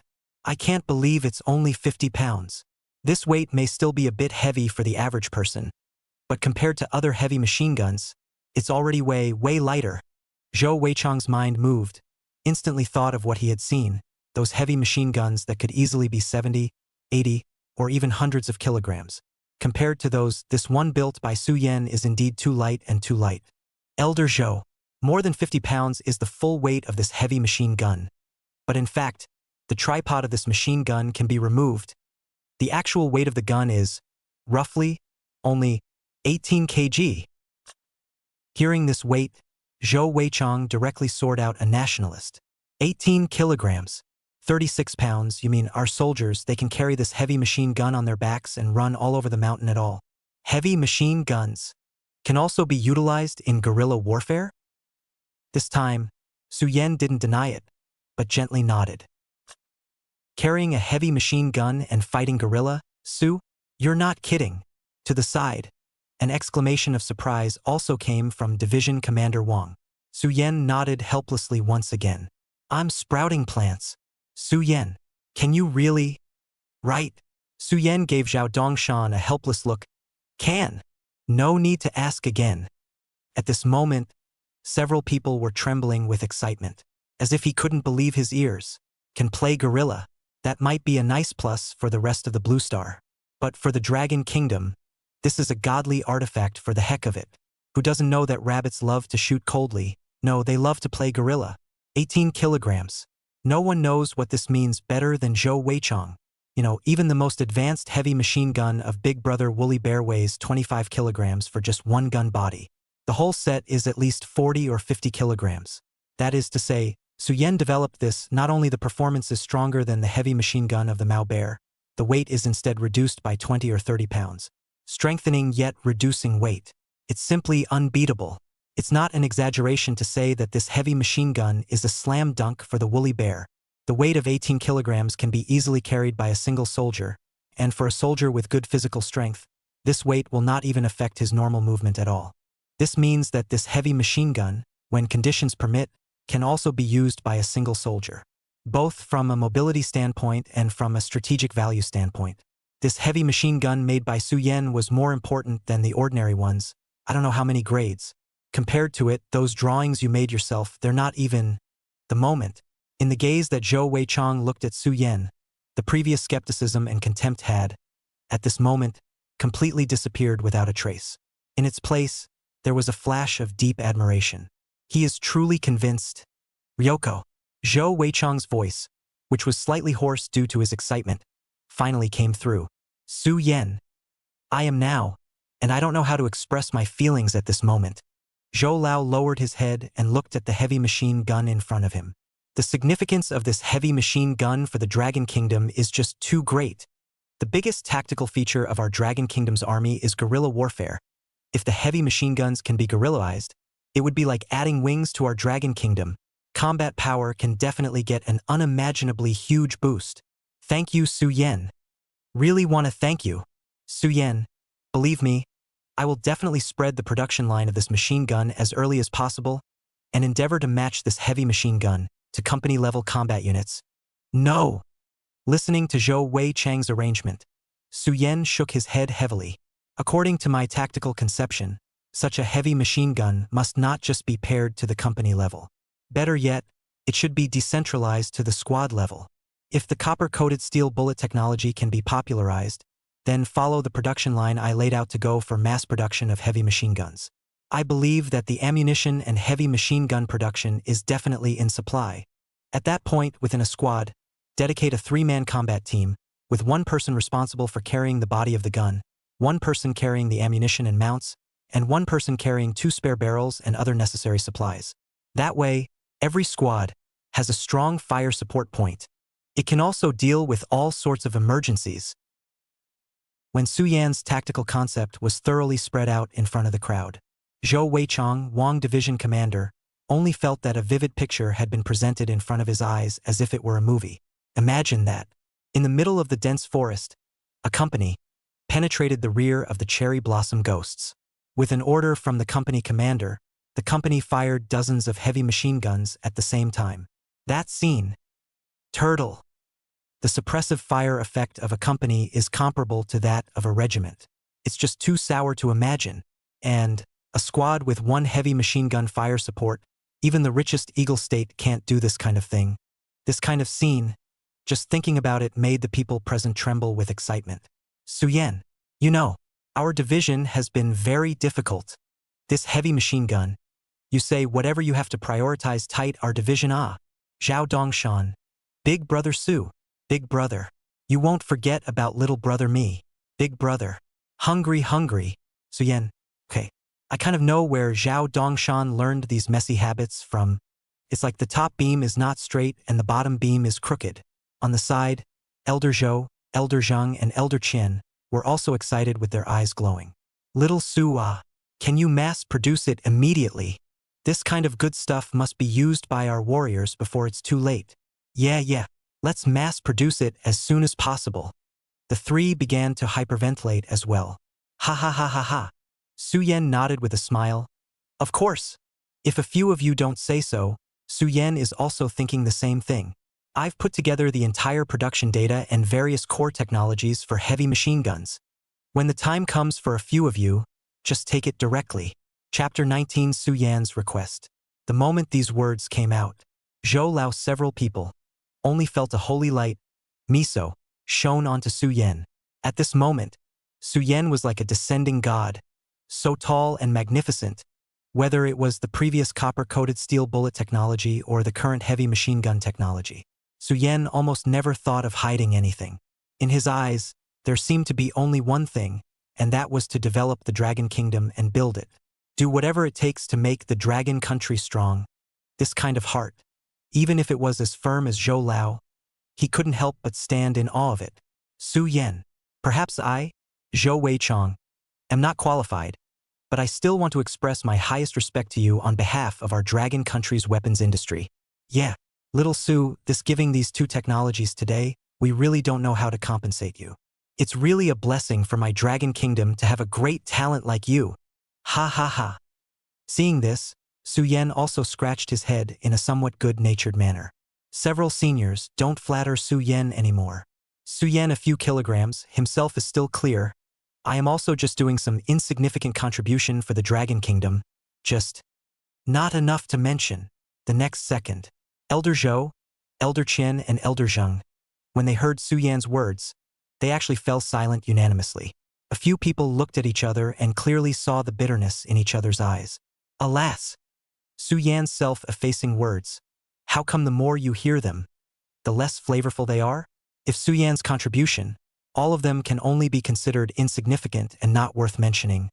I can't believe it's only 50 pounds. This weight may still be a bit heavy for the average person, but compared to other heavy machine guns, it's already way lighter. Zhou Weichang's mind moved, instantly thought of what he had seen, those heavy machine guns that could easily be 70, 80, or even hundreds of kilograms. Compared to those, this one built by Su Yan is indeed too light and too light. Elder Zhou, more than 50 pounds is the full weight of this heavy machine gun. But in fact, the tripod of this machine gun can be removed. The actual weight of the gun is, roughly, only 18 kg. Hearing this weight, Zhou Weichang directly soared out a nationalist. 18 kilograms. 36 pounds, you mean our soldiers, they can carry this heavy machine gun on their backs and run all over the mountain at all. Heavy machine guns can also be utilized in guerrilla warfare? This time, Su Yan didn't deny it, but gently nodded. Carrying a heavy machine gun and fighting guerrilla, Su, you're not kidding. To the side, an exclamation of surprise also came from Division Commander Wang. Su Yan nodded helplessly once again. I'm sprouting plants. Su Yan, can you really? Right. Su Yan gave Zhao Dongshan a helpless look. Can. No need to ask again. At this moment, several people were trembling with excitement, as if he couldn't believe his ears. Can play guerrilla. That might be a nice plus for the rest of the Blue Star. But for the Dragon Kingdom, this is a godly artifact for the heck of it. Who doesn't know that rabbits love to shoot coldly? No, they love to play guerrilla. 18 kilograms. No one knows what this means better than Zhou Weichang. Even the most advanced heavy machine gun of Big Brother Woolly Bear weighs 25 kilograms for just one gun body. The whole set is at least 40 or 50 kilograms. That is to say, Su Yan developed this, not only the performance is stronger than the heavy machine gun of the Mao Bear, the weight is instead reduced by 20 or 30 pounds. Strengthening yet reducing weight. It's simply unbeatable. It's not an exaggeration to say that this heavy machine gun is a slam dunk for the Woolly Bear. The weight of 18 kilograms can be easily carried by a single soldier, and for a soldier with good physical strength, this weight will not even affect his normal movement at all. This means that this heavy machine gun, when conditions permit, can also be used by a single soldier. Both from a mobility standpoint and from a strategic value standpoint. This heavy machine gun made by Su Yan was more important than the ordinary ones. I don't know how many grades. Compared to it, those drawings you made yourself, they're not even the moment. In the gaze that Zhou Weichang looked at Su Yan, the previous skepticism and contempt had, at this moment, completely disappeared without a trace. In its place, there was a flash of deep admiration. He is truly convinced. Ryoko. Zhou Weichang's voice, which was slightly hoarse due to his excitement, finally came through. Su Yan. I am now, and I don't know how to express my feelings at this moment. Zhou Lao lowered his head and looked at the heavy machine gun in front of him. The significance of this heavy machine gun for the Dragon Kingdom is just too great. The biggest tactical feature of our Dragon Kingdom's army is guerrilla warfare. If the heavy machine guns can be guerrillaized, it would be like adding wings to our Dragon Kingdom. Combat power can definitely get an unimaginably huge boost. Thank you, Su Yan. Really want to thank you. Su Yan, believe me, I will definitely spread the production line of this machine gun as early as possible and endeavor to match this heavy machine gun to company-level combat units. No! Listening to Zhou Weichang's arrangement, Su Yan shook his head heavily. According to my tactical conception, such a heavy machine gun must not just be paired to the company level. Better yet, it should be decentralized to the squad level. If the copper-coated steel bullet technology can be popularized, then follow the production line I laid out to go for mass production of heavy machine guns. I believe that the ammunition and heavy machine gun production is definitely in supply. At that point, within a squad, dedicate a 3-man combat team, with one person responsible for carrying the body of the gun, one person carrying the ammunition and mounts, and one person carrying 2 spare barrels and other necessary supplies. That way, every squad has a strong fire support point. It can also deal with all sorts of emergencies. When Su Yan's tactical concept was thoroughly spread out in front of the crowd, Zhou Weichang, Wang Division Commander, only felt that a vivid picture had been presented in front of his eyes as if it were a movie. Imagine that. In the middle of the dense forest, a company penetrated the rear of the cherry blossom ghosts. With an order from the company commander, the company fired dozens of heavy machine guns at the same time. That scene. Turtle. The suppressive fire effect of a company is comparable to that of a regiment. It's just too sour to imagine. And a squad with one heavy machine gun fire support, even the richest Eagle state can't do this kind of thing. This kind of scene, just thinking about it made the people present tremble with excitement. Suyen, you know, our division has been very difficult. This heavy machine gun, you say whatever you have to prioritize tight our division Zhao Dongshan. Big brother Su. Big brother. You won't forget about little brother me. Big brother. Hungry. Suyen. Okay. I kind of know where Zhao Dongshan learned these messy habits from. It's like the top beam is not straight and the bottom beam is crooked. On the side, Elder Zhou, Elder Zheng, and Elder Qian were also excited with their eyes glowing. Little Su, can you mass produce it immediately? This kind of good stuff must be used by our warriors before it's too late. Yeah. Let's mass produce it as soon as possible. The three began to hyperventilate as well. Ha. Suyen nodded with a smile. Of course. If a few of you don't say so, Suyen is also thinking the same thing. I've put together the entire production data and various core technologies for heavy machine guns. When the time comes for a few of you, just take it directly. Chapter 19 Suyen's Request. The moment these words came out, Zhou Lao several people only felt a holy light, miso, shone onto Suyen. At this moment, Suyen was like a descending god, so tall and magnificent, whether it was the previous copper-coated steel bullet technology or the current heavy machine gun technology. Suyen almost never thought of hiding anything. In his eyes, there seemed to be only one thing, and that was to develop the Dragon Kingdom and build it. Do whatever it takes to make the Dragon Country strong. This kind of heart, even if it was as firm as Zhou Lao, he couldn't help but stand in awe of it. Suyen, perhaps I, Zhou Weichong, am not qualified, but I still want to express my highest respect to you on behalf of our Dragon Country's weapons industry. Yeah, little Su, this giving these two technologies today, we really don't know how to compensate you. It's really a blessing for my Dragon Kingdom to have a great talent like you. Ha. Seeing this, Suyen also scratched his head in a somewhat good-natured manner. Several seniors don't flatter Suyen anymore. Suyen a few kilograms, himself is still clear. I am also just doing some insignificant contribution for the Dragon Kingdom. Just not enough to mention. The next second, Elder Zhou, Elder Qian, and Elder Zheng, when they heard Suyen's words, they actually fell silent unanimously. A few people looked at each other and clearly saw the bitterness in each other's eyes. Alas! Suyen's self-effacing words. How come the more you hear them, the less flavorful they are? If Suyen's contribution, all of them can only be considered insignificant and not worth mentioning.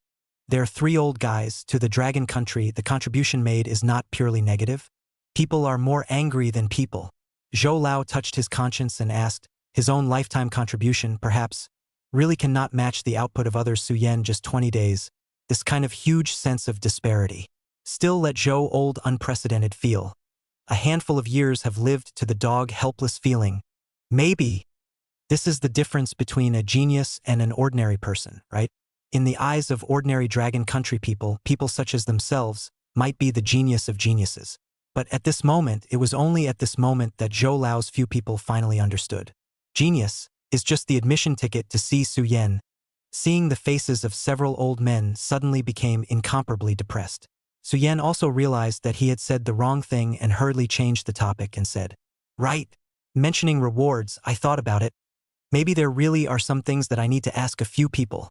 They're three old guys. To the Dragon Country, the contribution made is not purely negative. People are more angry than people. Zhou Lao touched his conscience and asked, his own lifetime contribution, perhaps, really cannot match the output of others. Suyen just 20 days. This kind of huge sense of disparity. Still let Zhou old unprecedented feel. A handful of years have lived to the dog helpless feeling. Maybe. This is the difference between a genius and an ordinary person, right? In the eyes of ordinary Dragon Country people, people such as themselves might be the genius of geniuses. But at this moment, it was only at this moment that Zhou Lao's few people finally understood. Genius is just the admission ticket to see Suyen. Seeing the faces of several old men suddenly became incomparably depressed. Suyen also realized that he had said the wrong thing and hurriedly changed the topic and said, right, mentioning rewards, I thought about it. Maybe there really are some things that I need to ask a few people.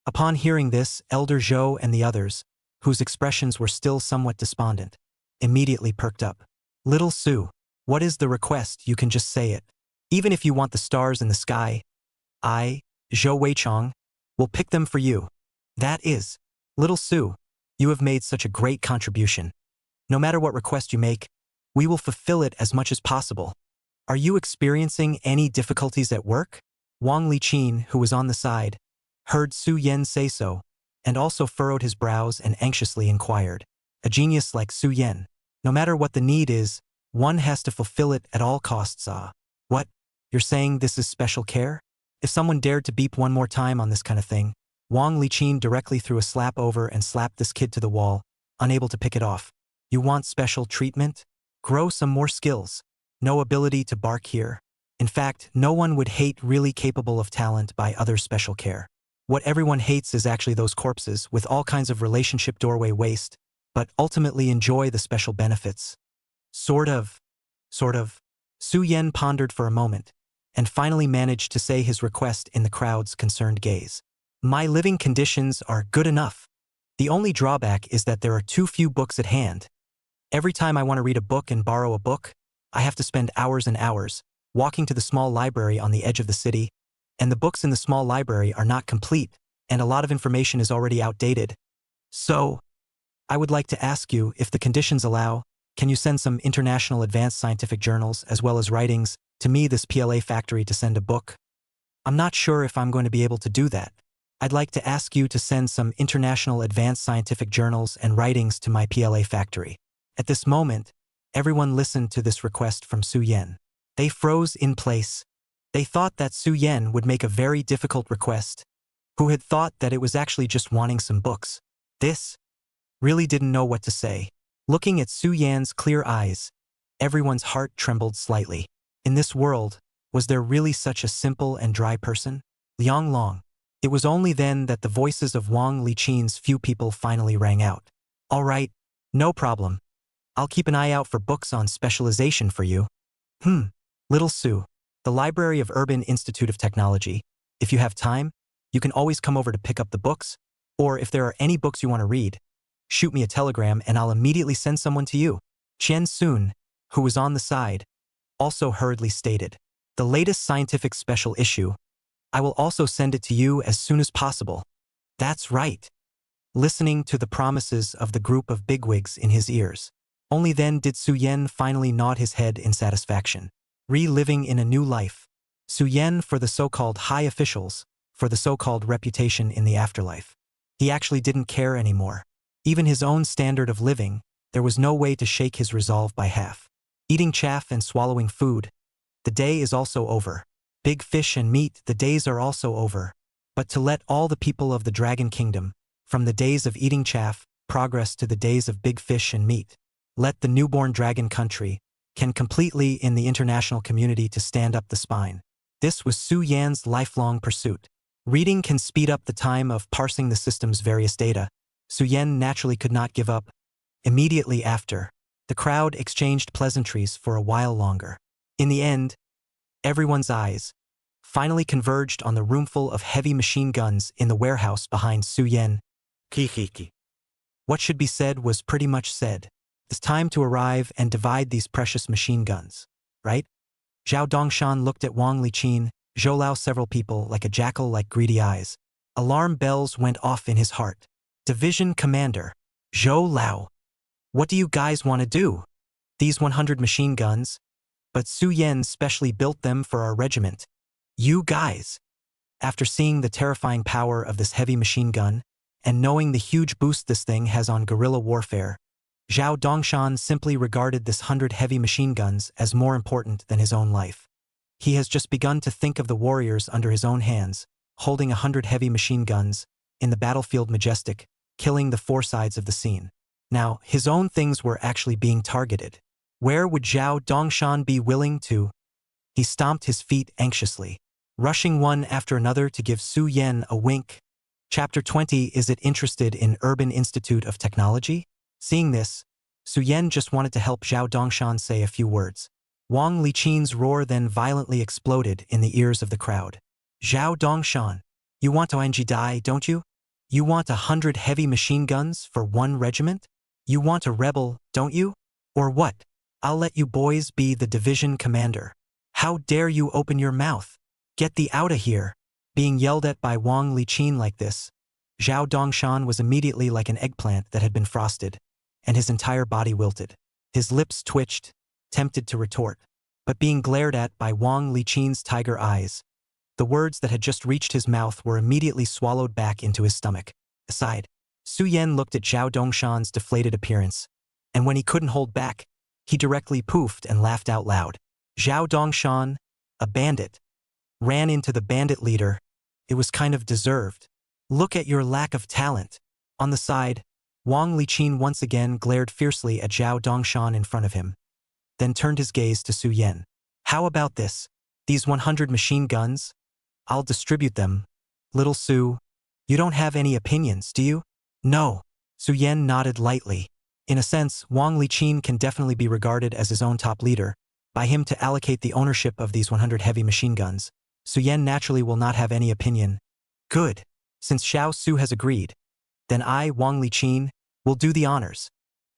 Upon hearing this, Elder Zhou and the others, whose expressions were still somewhat despondent, immediately perked up. Little Su, what is the request? You can just say it. Even if you want the stars in the sky, I, Zhou Weichong, will pick them for you. That is, Little Su, you have made such a great contribution. No matter what request you make, we will fulfill it as much as possible. Are you experiencing any difficulties at work? Wang Liqin, who was on the side, heard Suyen say so, and also furrowed his brows and anxiously inquired. A genius like Suyen, no matter what the need is, one has to fulfill it at all costs. What? You're saying this is special care? If someone dared to beep one more time on this kind of thing, Wang Liqin directly threw a slap over and slapped this kid to the wall, unable to pick it off. You want special treatment? Grow some more skills. No ability to bark here. In fact, no one would hate really capable of talent by others' special care. What everyone hates is actually those corpses with all kinds of relationship doorway waste, but ultimately enjoy the special benefits. Sort of. Su Yen pondered for a moment, and finally managed to say his request in the crowd's concerned gaze. My living conditions are good enough. The only drawback is that there are too few books at hand. Every time I want to read a book and borrow a book, I have to spend hours and hours walking to the small library on the edge of the city, and the books in the small library are not complete, and a lot of information is already outdated. So, I would like to ask you, if the conditions allow, can you send some international advanced scientific journals as well as writings to me, this PLA factory, to send a book? I'm not sure if I'm going to be able to do that. I'd like to ask you to send some international advanced scientific journals and writings to my PLA factory. At this moment, everyone listened to this request from Su Yen. They froze in place. They thought that Su Yen would make a very difficult request, who had thought that it was actually just wanting some books. This really didn't know what to say. Looking at Su Yan's clear eyes, everyone's heart trembled slightly. In this world, was there really such a simple and dry person? Liang Long. It was only then that the voices of Wang Liqin's few people finally rang out. All right, no problem. I'll keep an eye out for books on specialization for you. Little Su. The Library of Urban Institute of Technology. If you have time, you can always come over to pick up the books, or if there are any books you want to read, shoot me a telegram and I'll immediately send someone to you. Chen Sun, who was on the side, also hurriedly stated. The latest scientific special issue. I will also send it to you as soon as possible. That's right. Listening to the promises of the group of bigwigs in his ears. Only then did Su Yen finally nod his head in satisfaction. Reliving in a new life. Su Yen for the so-called high officials, for the so-called reputation in the afterlife. He actually didn't care anymore. Even his own standard of living, there was no way to shake his resolve by half. Eating chaff and swallowing food. The day is also over. Big fish and meat, the days are also over. But to let all the people of the Dragon Kingdom, from the days of eating chaff, progress to the days of big fish and meat. Let the newborn dragon country, can completely in the international community to stand up the spine. This was Su Yan's lifelong pursuit. Reading can speed up the time of parsing the system's various data. Su Yen naturally could not give up. Immediately after, the crowd exchanged pleasantries for a while longer. In the end, everyone's eyes finally converged on the roomful of heavy machine guns in the warehouse behind Su Yen. What should be said was pretty much said. It's time to arrive and divide these precious machine guns, right? Zhao Dongshan looked at Wang Liqin, Zhou Lao, several people, like a jackal, like greedy eyes. Alarm bells went off in his heart. Division Commander, Zhou Lao. What do you guys want to do? These 100 machine guns? But Su Yen specially built them for our regiment. You guys. After seeing the terrifying power of this heavy machine gun, and knowing the huge boost this thing has on guerrilla warfare, Zhao Dongshan simply regarded this 100 heavy machine guns as more important than his own life. He has just begun to think of the warriors under his own hands, holding 100 heavy machine guns, in the battlefield majestic, killing the four sides of the scene. Now, his own things were actually being targeted. Where would Zhao Dongshan be willing to? He stomped his feet anxiously, rushing one after another to give Su Yen a wink. Chapter 20. Is it interested in Urban Institute of Technology? Seeing this, Su Yen just wanted to help Zhao Dongshan say a few words. Wang Liqin's roar then violently exploded in the ears of the crowd. Zhao Dongshan, you want to die, don't you? You want 100 heavy machine guns for one regiment? You want a rebel, don't you? Or what? I'll let you boys be the division commander. How dare you open your mouth? Get thee outta here. Being yelled at by Wang Liqin like this, Zhao Dongshan was immediately like an eggplant that had been frosted, and his entire body wilted. His lips twitched, tempted to retort, but being glared at by Wang Liqin's tiger eyes, the words that had just reached his mouth were immediately swallowed back into his stomach. Aside, Su Yen looked at Zhao Dongshan's deflated appearance, and when he couldn't hold back, he directly poofed and laughed out loud. Zhao Dongshan, a bandit, ran into the bandit leader. It was kind of deserved. Look at your lack of talent. On the side, Wang Liqin once again glared fiercely at Zhao Dongshan in front of him, then turned his gaze to Su Yen. How about this? These 100 machine guns? I'll distribute them. Little Su, you don't have any opinions, do you? No. Su Yan nodded lightly. In a sense, Wang Liqin can definitely be regarded as his own top leader. By him to allocate the ownership of these 100 heavy machine guns, Su Yan naturally will not have any opinion. Good. Since Xiao Su has agreed, then I, Wang Liqin, will do the honors.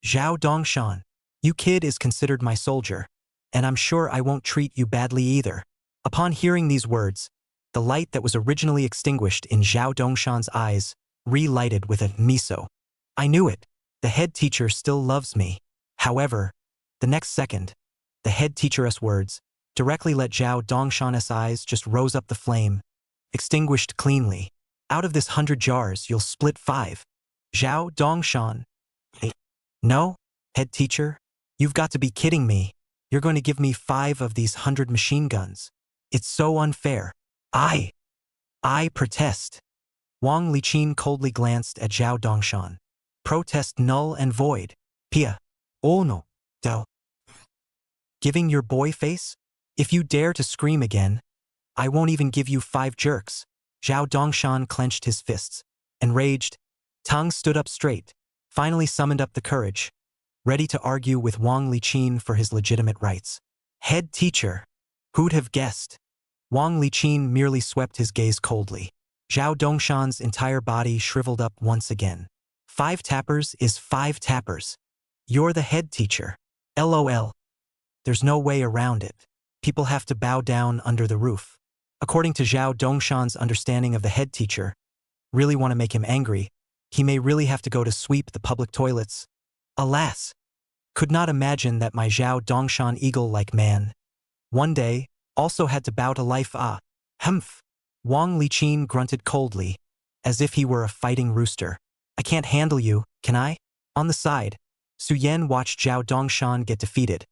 Zhao Dongshan, you kid is considered my soldier, and I'm sure I won't treat you badly either. Upon hearing these words, the light that was originally extinguished in Zhao Dongshan's eyes relighted with a miso. I knew it. The head teacher still loves me. However, the next second, the head teacher's words directly let Zhao Dongshan's eyes just rose up the flame, extinguished cleanly. Out of this 100 jars, you'll split 5. Zhao Dongshan. No, head teacher, you've got to be kidding me. You're going to give me 5 of these 100 machine guns. It's so unfair. I protest. Wang Liqin coldly glanced at Zhao Dongshan. Protest null and void. Pia. Oh no. Do. Giving your boy face? If you dare to scream again, I won't even give you 5 jerks. Zhao Dongshan clenched his fists. Enraged, Tang stood up straight, finally summoned up the courage, ready to argue with Wang Liqin for his legitimate rights. Head teacher. Who'd have guessed? Wang Liqin merely swept his gaze coldly. Zhao Dongshan's entire body shriveled up once again. 5 tappers is 5 tappers. You're the head teacher. LOL. There's no way around it. People have to bow down under the roof. According to Zhao Dongshan's understanding of the head teacher, really want to make him angry, he may really have to go to sweep the public toilets. Alas, could not imagine that my Zhao Dongshan eagle-like man one day also had to bow to life. Humph. Wang Liqin grunted coldly, as if he were a fighting rooster. I can't handle you, can I? On the side, Su Yan watched Zhao Dongshan get defeated,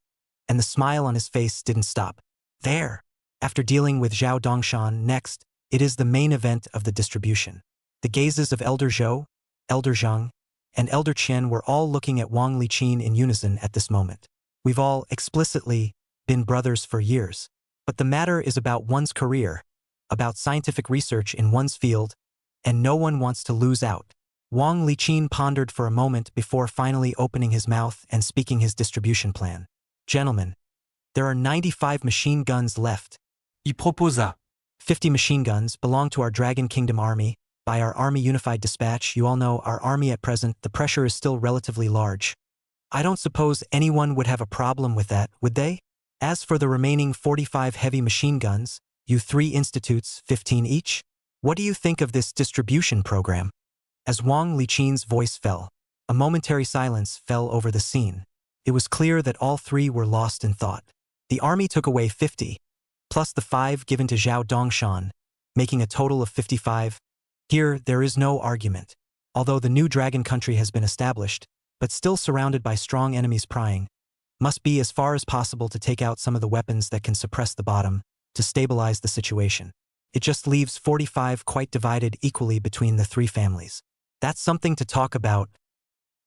and the smile on his face didn't stop. There. After dealing with Zhao Dongshan, next, it is the main event of the distribution. The gazes of Elder Zhou, Elder Zhang, and Elder Qian were all looking at Wang Liqin in unison at this moment. We've all, explicitly, been brothers for years. But the matter is about one's career, about scientific research in one's field, and no one wants to lose out. Wang Liqin pondered for a moment before finally opening his mouth and speaking his distribution plan. Gentlemen, there are 95 machine guns left. Il proposa. 50 machine guns belong to our Dragon Kingdom army. By our Army Unified Dispatch, you all know our army at present, the pressure is still relatively large. I don't suppose anyone would have a problem with that, would they? As for the remaining 45 heavy machine guns, you 3 institutes, 15 each? What do you think of this distribution program? As Wang Liqin's voice fell, a momentary silence fell over the scene. It was clear that all 3 were lost in thought. The army took away 50, plus the 5 given to Zhao Dongshan, making a total of 55. Here, there is no argument. Although the new dragon country has been established, but still surrounded by strong enemies prying, must be as far as possible to take out some of the weapons that can suppress the bottom, to stabilize the situation. It just leaves 45 quite divided equally between the 3 families. That's something to talk about.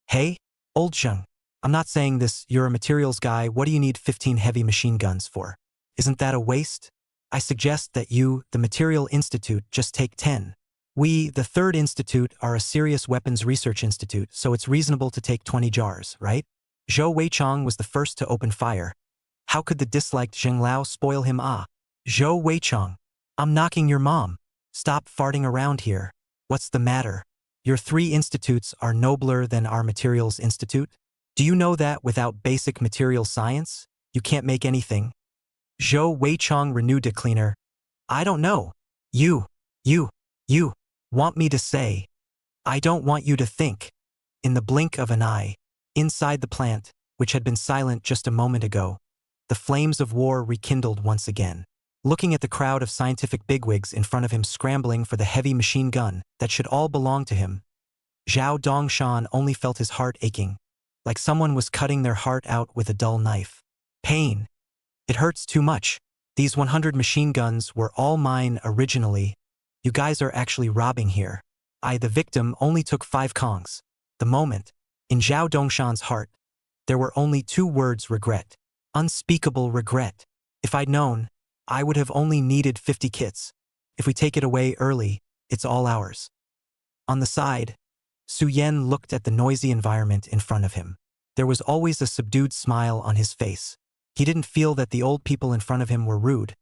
Hey, old Zheng, I'm not saying this, you're a materials guy, what do you need 15 heavy machine guns for? Isn't that a waste? I suggest that you, the Material Institute, just take 10. We, the 3rd Institute, are a serious weapons research institute, so it's reasonable to take 20 jars, right? Zhou Weichong was the first to open fire. How could the disliked Zheng Lao spoil him? Zhou Weichong, I'm knocking your mom. Stop farting around here. What's the matter? Your 3 institutes are nobler than our Materials Institute? Do you know that without basic material science, you can't make anything? Zhou Weichong renewed a cleaner. I don't know. You want me to say. I don't want you to think. In the blink of an eye, inside the plant, which had been silent just a moment ago, the flames of war rekindled once again. Looking at the crowd of scientific bigwigs in front of him scrambling for the heavy machine gun that should all belong to him, Zhao Dongshan only felt his heart aching, like someone was cutting their heart out with a dull knife. Pain. It hurts too much. These 100 machine guns were all mine originally. You guys are actually robbing here. I, the victim, only took 5 kongs. The moment, in Zhao Dongshan's heart, there were only 2 words: regret. Unspeakable regret. If I'd known, I would have only needed 50 kits. If we take it away early, it's all ours. On the side, Su Yen looked at the noisy environment in front of him. There was always a subdued smile on his face. He didn't feel that the old people in front of him were rude,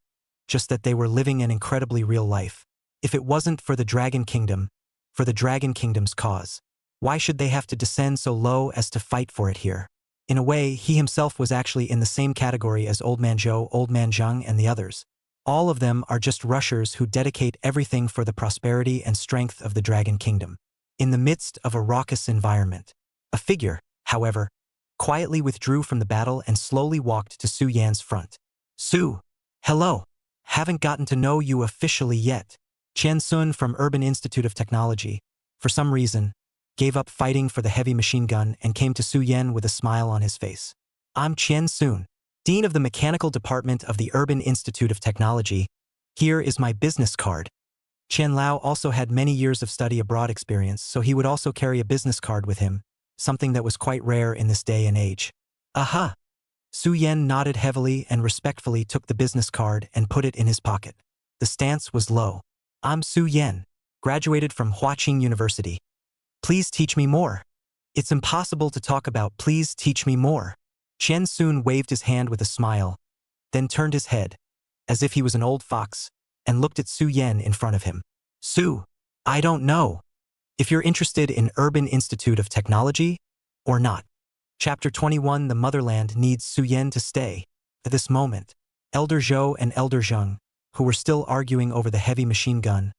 just that they were living an incredibly real life. If it wasn't for the Dragon Kingdom, for the Dragon Kingdom's cause, why should they have to descend so low as to fight for it here? In a way, he himself was actually in the same category as Old Man Zhou, Old Man Zheng, and the others. All of them are just rushers who dedicate everything for the prosperity and strength of the Dragon Kingdom. In the midst of a raucous environment, a figure, however, quietly withdrew from the battle and slowly walked to Su Yan's front. Su, hello. Haven't gotten to know you officially yet. Qian Sun from Urban Institute of Technology, for some reason, gave up fighting for the heavy machine gun and came to Su Yan with a smile on his face. I'm Qian Sun, Dean of the Mechanical Department of the Urban Institute of Technology. Here is my business card. Qian Lao also had many years of study abroad experience, so he would also carry a business card with him, something that was quite rare in this day and age. Aha! Su Yan nodded heavily and respectfully took the business card and put it in his pocket. The stance was low. I'm Su Yan, graduated from Huaqing University. Please teach me more. It's impossible to talk about please teach me more. Qian Sun waved his hand with a smile, then turned his head, as if he was an old fox, and looked at Su Yan in front of him. Su, I don't know if you're interested in Urban Institute of Technology or not. Chapter 21 The Motherland needs Su Yan to stay. At this moment, Elder Zhou and Elder Zheng, who were still arguing over the heavy machine gun,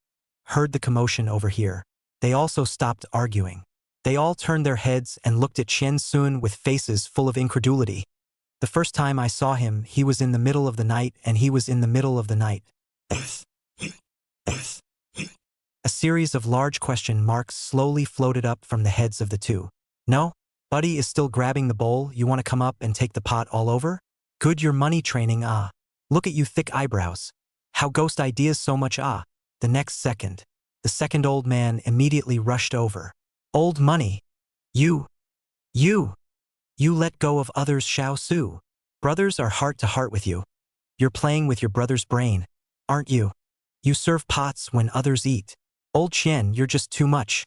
heard the commotion over here. They also stopped arguing. They all turned their heads and looked at Qian Sun with faces full of incredulity. The first time I saw him, he was in the middle of the night and he was in the middle of the night. A series of large question marks slowly floated up from the heads of the two. No? Buddy is still grabbing the bowl. You want to come up and take the pot all over? Good, your money training, ah. Look at you thick eyebrows. How ghost ideas so much, ah. The next second, the second old man immediately rushed over. Old money. You let go of others, Xiao Su. Brothers are heart to heart with you. You're playing with your brother's brain, aren't you? You serve pots when others eat. Old Qian, you're just too much.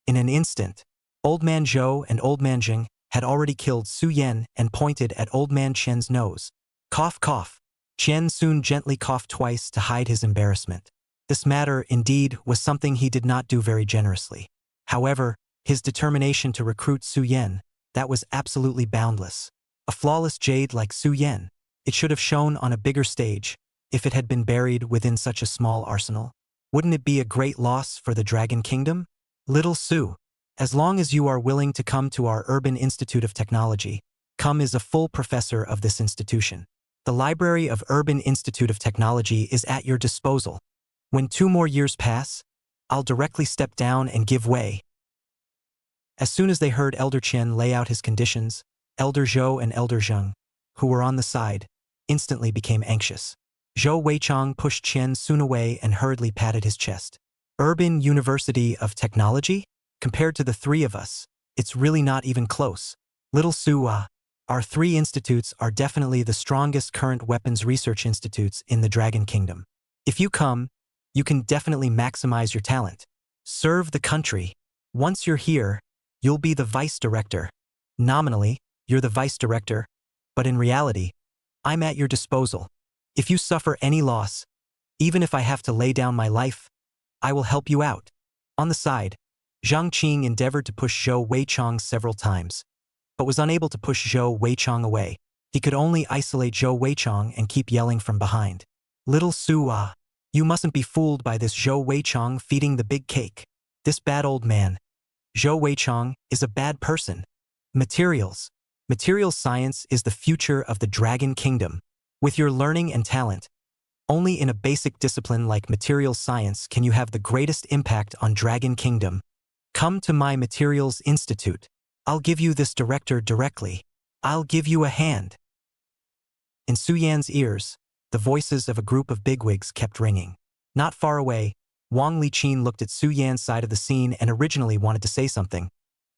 In an instant, Old Man Zhou and Old Man Zheng had already killed Su Yan and pointed at Old Man Qian's nose. Cough, cough. Qian Sun gently coughed twice to hide his embarrassment. This matter, indeed, was something he did not do very generously. However, his determination to recruit Su Yan, that was absolutely boundless. A flawless jade like Su Yan, it should have shone on a bigger stage if it had been buried within such a small arsenal. Wouldn't it be a great loss for the Dragon Kingdom? Little Su, as long as you are willing to come to our Urban Institute of Technology, come as a full professor of this institution. The Library of Urban Institute of Technology is at your disposal. When 2 more years pass, I'll directly step down and give way. As soon as they heard Elder Qian lay out his conditions, Elder Zhou and Elder Zheng, who were on the side, instantly became anxious. Zhou Weichang pushed Qian Sun away and hurriedly patted his chest. Urban University of Technology? Compared to the 3 of us, it's really not even close. Little Su, our 3 institutes are definitely the strongest current weapons research institutes in the Dragon Kingdom. If you come, you can definitely maximize your talent. Serve the country. Once you're here, you'll be the vice director. Nominally, you're the vice director, but in reality, I'm at your disposal. If you suffer any loss, even if I have to lay down my life, I will help you out. On the side, Zhang Qing endeavored to push Zhou Weichang several times, but was unable to push Zhou Weichang away. He could only isolate Zhou Weichang and keep yelling from behind. Little Su, you mustn't be fooled by this Zhou Weichang feeding the big cake. This bad old man, Zhou Weichang, is a bad person. Materials. Materials science is the future of the Dragon Kingdom. With your learning and talent, only in a basic discipline like materials science can you have the greatest impact on Dragon Kingdom. Come to my Materials Institute. I'll give you this director directly. I'll give you a hand. In Su Yan's ears, the voices of a group of bigwigs kept ringing. Not far away, Wang Liqin looked at Su Yan's side of the scene and originally wanted to say something.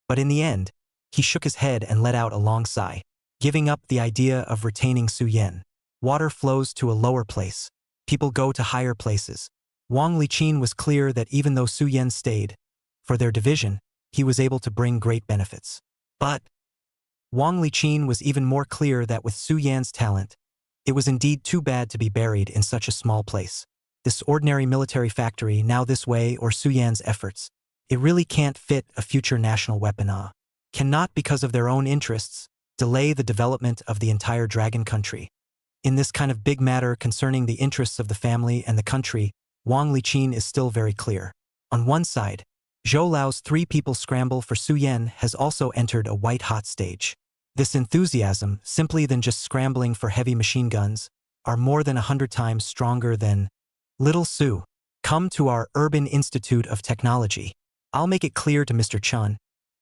But in the end, he shook his head and let out a long sigh, giving up the idea of retaining Su Yan. Water flows to a lower place. People go to higher places. Wang Liqin was clear that even though Su Yan stayed, for their division, he was able to bring great benefits. But Wang Liqin was even more clear that with Su Yan's talent, it was indeed too bad to be buried in such a small place. This ordinary military factory, now this way, or Su Yan's efforts, it really can't fit a future national weapon. Cannot, because of their own interests, delay the development of the entire dragon country. In this kind of big matter concerning the interests of the family and the country, Wang Liqin is still very clear. On one side, Zhou Lao's 3 people scramble for Su Yan has also entered a white-hot stage. This enthusiasm, simply than just scrambling for heavy machine guns, are more than 100 times stronger than, "Little Su, come to our Urban Institute of Technology. I'll make it clear to Mr. Chun.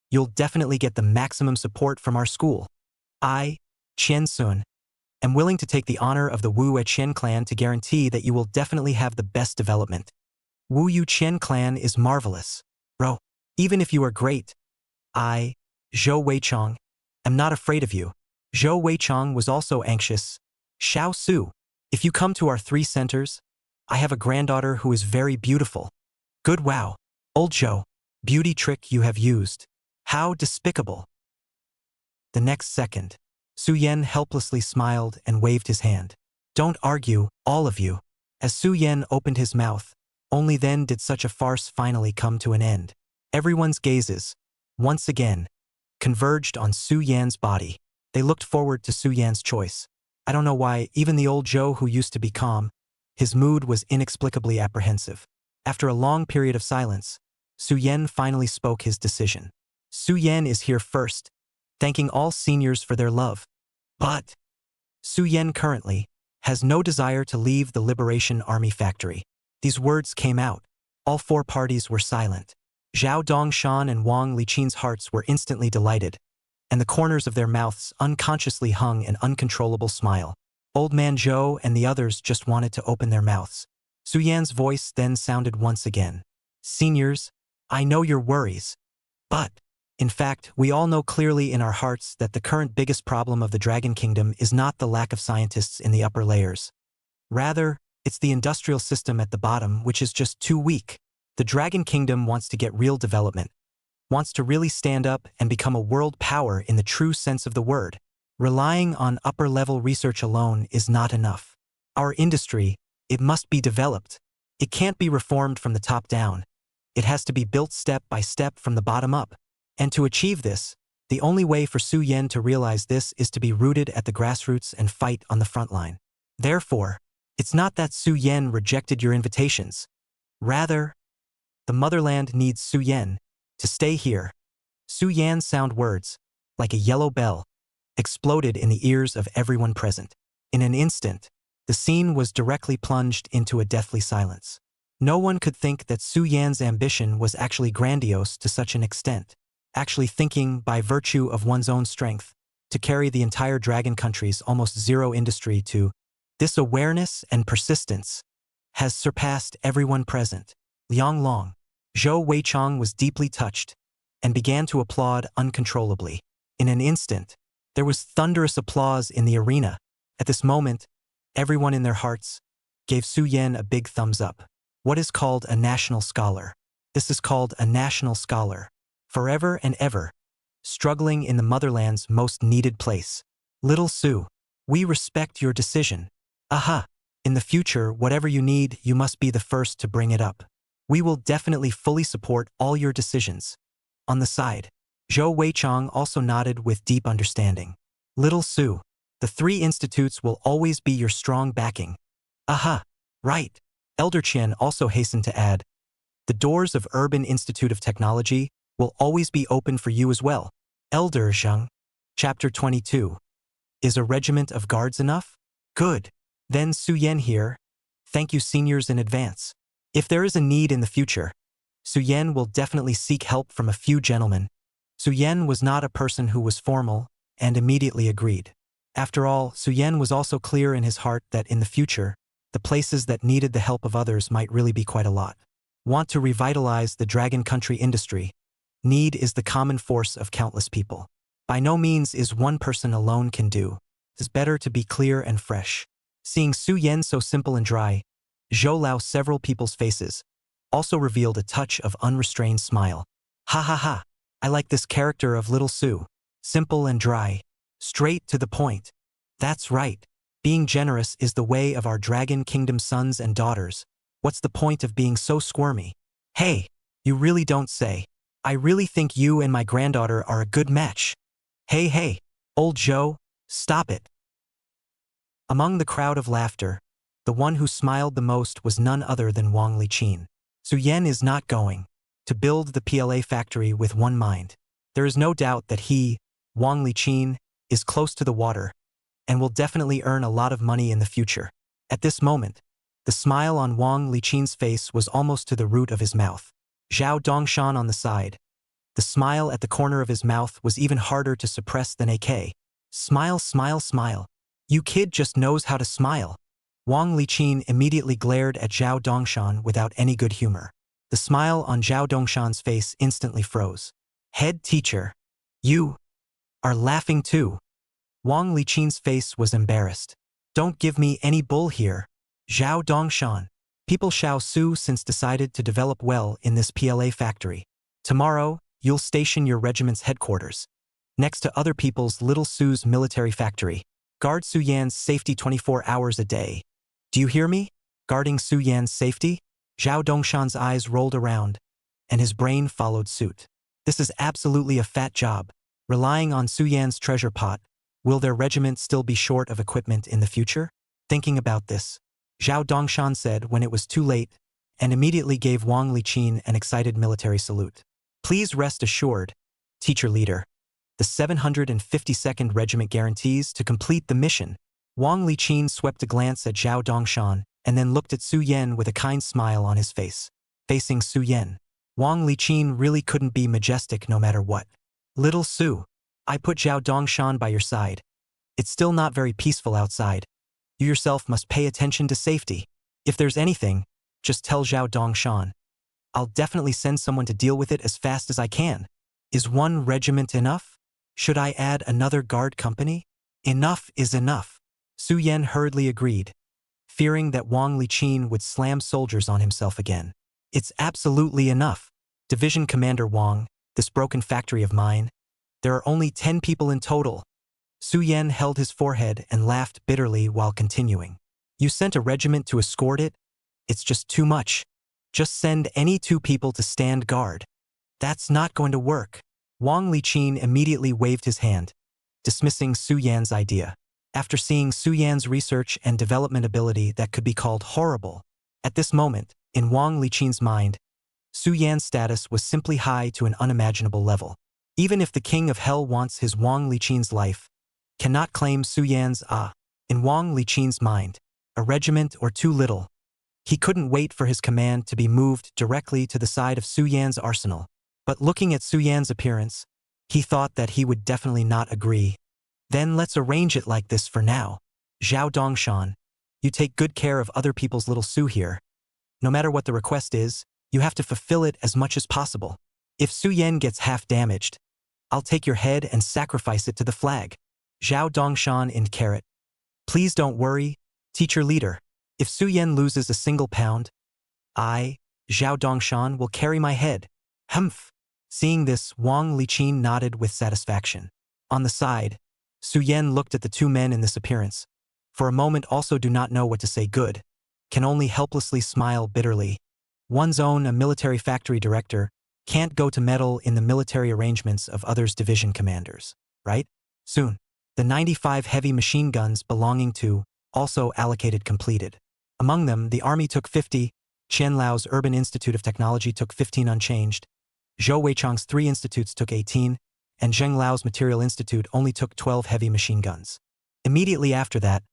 You'll definitely get the maximum support from our school. I, Qian Sun, am willing to take the honor of the Wu Qian clan to guarantee that you will definitely have the best development. Wu Yu Qian clan is marvelous. Bro, even if you are great, I, Zhou Weichong, am not afraid of you." Zhou Weichong was also anxious. "Xiao Su, if you come to our 3 centers, I have a granddaughter who is very beautiful." "Good, wow. Old Zhou, beauty trick you have used. How despicable." The next second, Su Yan helplessly smiled and waved his hand. "Don't argue, all of you." As Su Yan opened his mouth, only then did such a farce finally come to an end. Everyone's gazes, once again, converged on Su Yan's body. They looked forward to Su Yan's choice. I don't know why, even the old Zhou who used to be calm, his mood was inexplicably apprehensive. After a long period of silence, Su Yan finally spoke his decision. "Su Yan is here first, thanking all seniors for their love. But Su Yan currently has no desire to leave the Liberation Army factory." These words came out. All 4 parties were silent. Zhao Dongshan and Wang Liqin's hearts were instantly delighted, and the corners of their mouths unconsciously hung an uncontrollable smile. Old Man Zhou and the others just wanted to open their mouths. Su Yan's voice then sounded once again. "Seniors, I know your worries. But, in fact, we all know clearly in our hearts that the current biggest problem of the Dragon Kingdom is not the lack of scientists in the upper layers. Rather, it's the industrial system at the bottom which is just too weak. The Dragon Kingdom wants to get real development, wants to really stand up and become a world power in the true sense of the word. Relying on upper-level research alone is not enough. Our industry, it must be developed. It can't be reformed from the top down. It has to be built step by step from the bottom up. And to achieve this, the only way for Su Yan to realize this is to be rooted at the grassroots and fight on the front line. Therefore, it's not that Su Yan rejected your invitations. Rather, the motherland needs Su Yan to stay here." Su Yan's sound words, like a yellow bell, exploded in the ears of everyone present. In an instant, the scene was directly plunged into a deathly silence. No one could think that Su Yan's ambition was actually grandiose to such an extent, actually thinking, by virtue of one's own strength, to carry the entire dragon country's almost zero industry to. This awareness and persistence has surpassed everyone present. Liang Long, Zhou Weichong was deeply touched and began to applaud uncontrollably. In an instant, there was thunderous applause in the arena. At this moment, everyone in their hearts gave Su Yan a big thumbs up. What is called a national scholar? This is called a national scholar. Forever and ever, struggling in the motherland's most needed place. Little Su, we respect your decision. Aha! In the future, whatever you need, you must be the first to bring it up. We will definitely fully support all your decisions. On the side, Zhou Weichong also nodded with deep understanding. Little Su, the 3 institutes will always be your strong backing. Aha! Right. Elder Qian also hastened to add, the doors of Urban Institute of Technology will always be open for you as well. Elder Zheng. Chapter 22. Is a regiment of guards enough? Good. Then Su Yan here. Thank you seniors in advance. If there is a need in the future, Su Yan will definitely seek help from a few gentlemen. Su Yan was not a person who was formal, and immediately agreed. After all, Su Yan was also clear in his heart that in the future, the places that needed the help of others might really be quite a lot. Want to revitalize the dragon country industry? Need is the common force of countless people. By no means is one person alone can do. It is better to be clear and fresh. Seeing Su Yan so simple and dry, Zhou Lao several people's faces also revealed a touch of unrestrained smile. Ha ha ha, I like this character of little Su. Simple and dry. Straight to the point. That's right. Being generous is the way of our Dragon Kingdom sons and daughters. What's the point of being so squirmy? Hey, you really don't say. I really think you and my granddaughter are a good match. Hey, old Zhou, stop it. Among the crowd of laughter, the one who smiled the most was none other than Wang Liqin. Su Yan is not going to build the PLA factory with one mind. There is no doubt that he, Wang Liqin, is close to the water and will definitely earn a lot of money in the future. At this moment, the smile on Wang Liqin's face was almost to the root of his mouth. Zhao Dongshan on the side. The smile at the corner of his mouth was even harder to suppress than AK. Smile, smile, smile. You kid just knows how to smile. Wang Liqin immediately glared at Zhao Dongshan without any good humor. The smile on Zhao Dongshan's face instantly froze. Head teacher. You are laughing too. Wang Liqin's face was embarrassed. Don't give me any bull here. Zhao Dongshan. People Xiao Su since decided to develop well in this PLA factory. Tomorrow, you'll station your regiment's headquarters next to other people's Little Su's military factory. Guard Su Yan's safety 24 hours a day. Do you hear me? Guarding Su Yan's safety? Zhao Dongshan's eyes rolled around, and his brain followed suit. This is absolutely a fat job. Relying on Su Yan's treasure pot, will their regiment still be short of equipment in the future? Thinking about this, Zhao Dongshan said when it was too late, and immediately gave Wang Liqin an excited military salute. Please rest assured, teacher leader. The 752nd Regiment guarantees to complete the mission. Wang Liqin swept a glance at Zhao Dongshan and then looked at Su Yan with a kind smile on his face. Facing Su Yan, Wang Liqin really couldn't be majestic no matter what. Little Su, I put Zhao Dongshan by your side. It's still not very peaceful outside. You yourself must pay attention to safety. If there's anything, just tell Zhao Dongshan. I'll definitely send someone to deal with it as fast as I can. Is one regiment enough? Should I add another guard company? Enough is enough. Su Yan hurriedly agreed, fearing that Wang Liqin would slam soldiers on himself again. It's absolutely enough. Division Commander Wang, this broken factory of mine. There are only 10 people in total. Su Yan held his forehead and laughed bitterly while continuing. You sent a regiment to escort it? It's just too much. Just send any 2 people to stand guard. That's not going to work. Wang Liqin immediately waved his hand, dismissing Su Yan's idea. After seeing Su Yan's research and development ability that could be called horrible, at this moment, in Wang Liqin's mind, Su Yan's status was simply high to an unimaginable level. Even if the King of Hell wants his Wang Liqin's life, cannot claim Su Yan's in Wang Liqin's mind, a regiment or too little. He couldn't wait for his command to be moved directly to the side of Su Yan's arsenal. But looking at Su Yan's appearance, he thought that he would definitely not agree. Then let's arrange it like this for now. Zhao Dongshan, you take good care of other people's little Su here. No matter what the request is, you have to fulfill it as much as possible. If Su Yan gets half damaged, I'll take your head and sacrifice it to the flag. Zhao Dongshan in carrot. Please don't worry, teacher leader. If Su Yan loses a single pound, I, Zhao Dongshan, will carry my head. Humph. Seeing this, Wang Liqin nodded with satisfaction. On the side, Su Yan looked at the 2 men in this appearance. For a moment also do not know what to say good. Can only helplessly smile bitterly. One's own a military factory director can't go to meddle in the military arrangements of others' division commanders, right? Soon, the 95 heavy machine guns belonging to, also allocated completed. Among them, the army took 50, Qian Lao's Urban Institute of Technology took 15 unchanged, Zhou Weichang's 3 institutes took 18, and Zheng Lao's Material Institute only took 12 heavy machine guns. Immediately after that,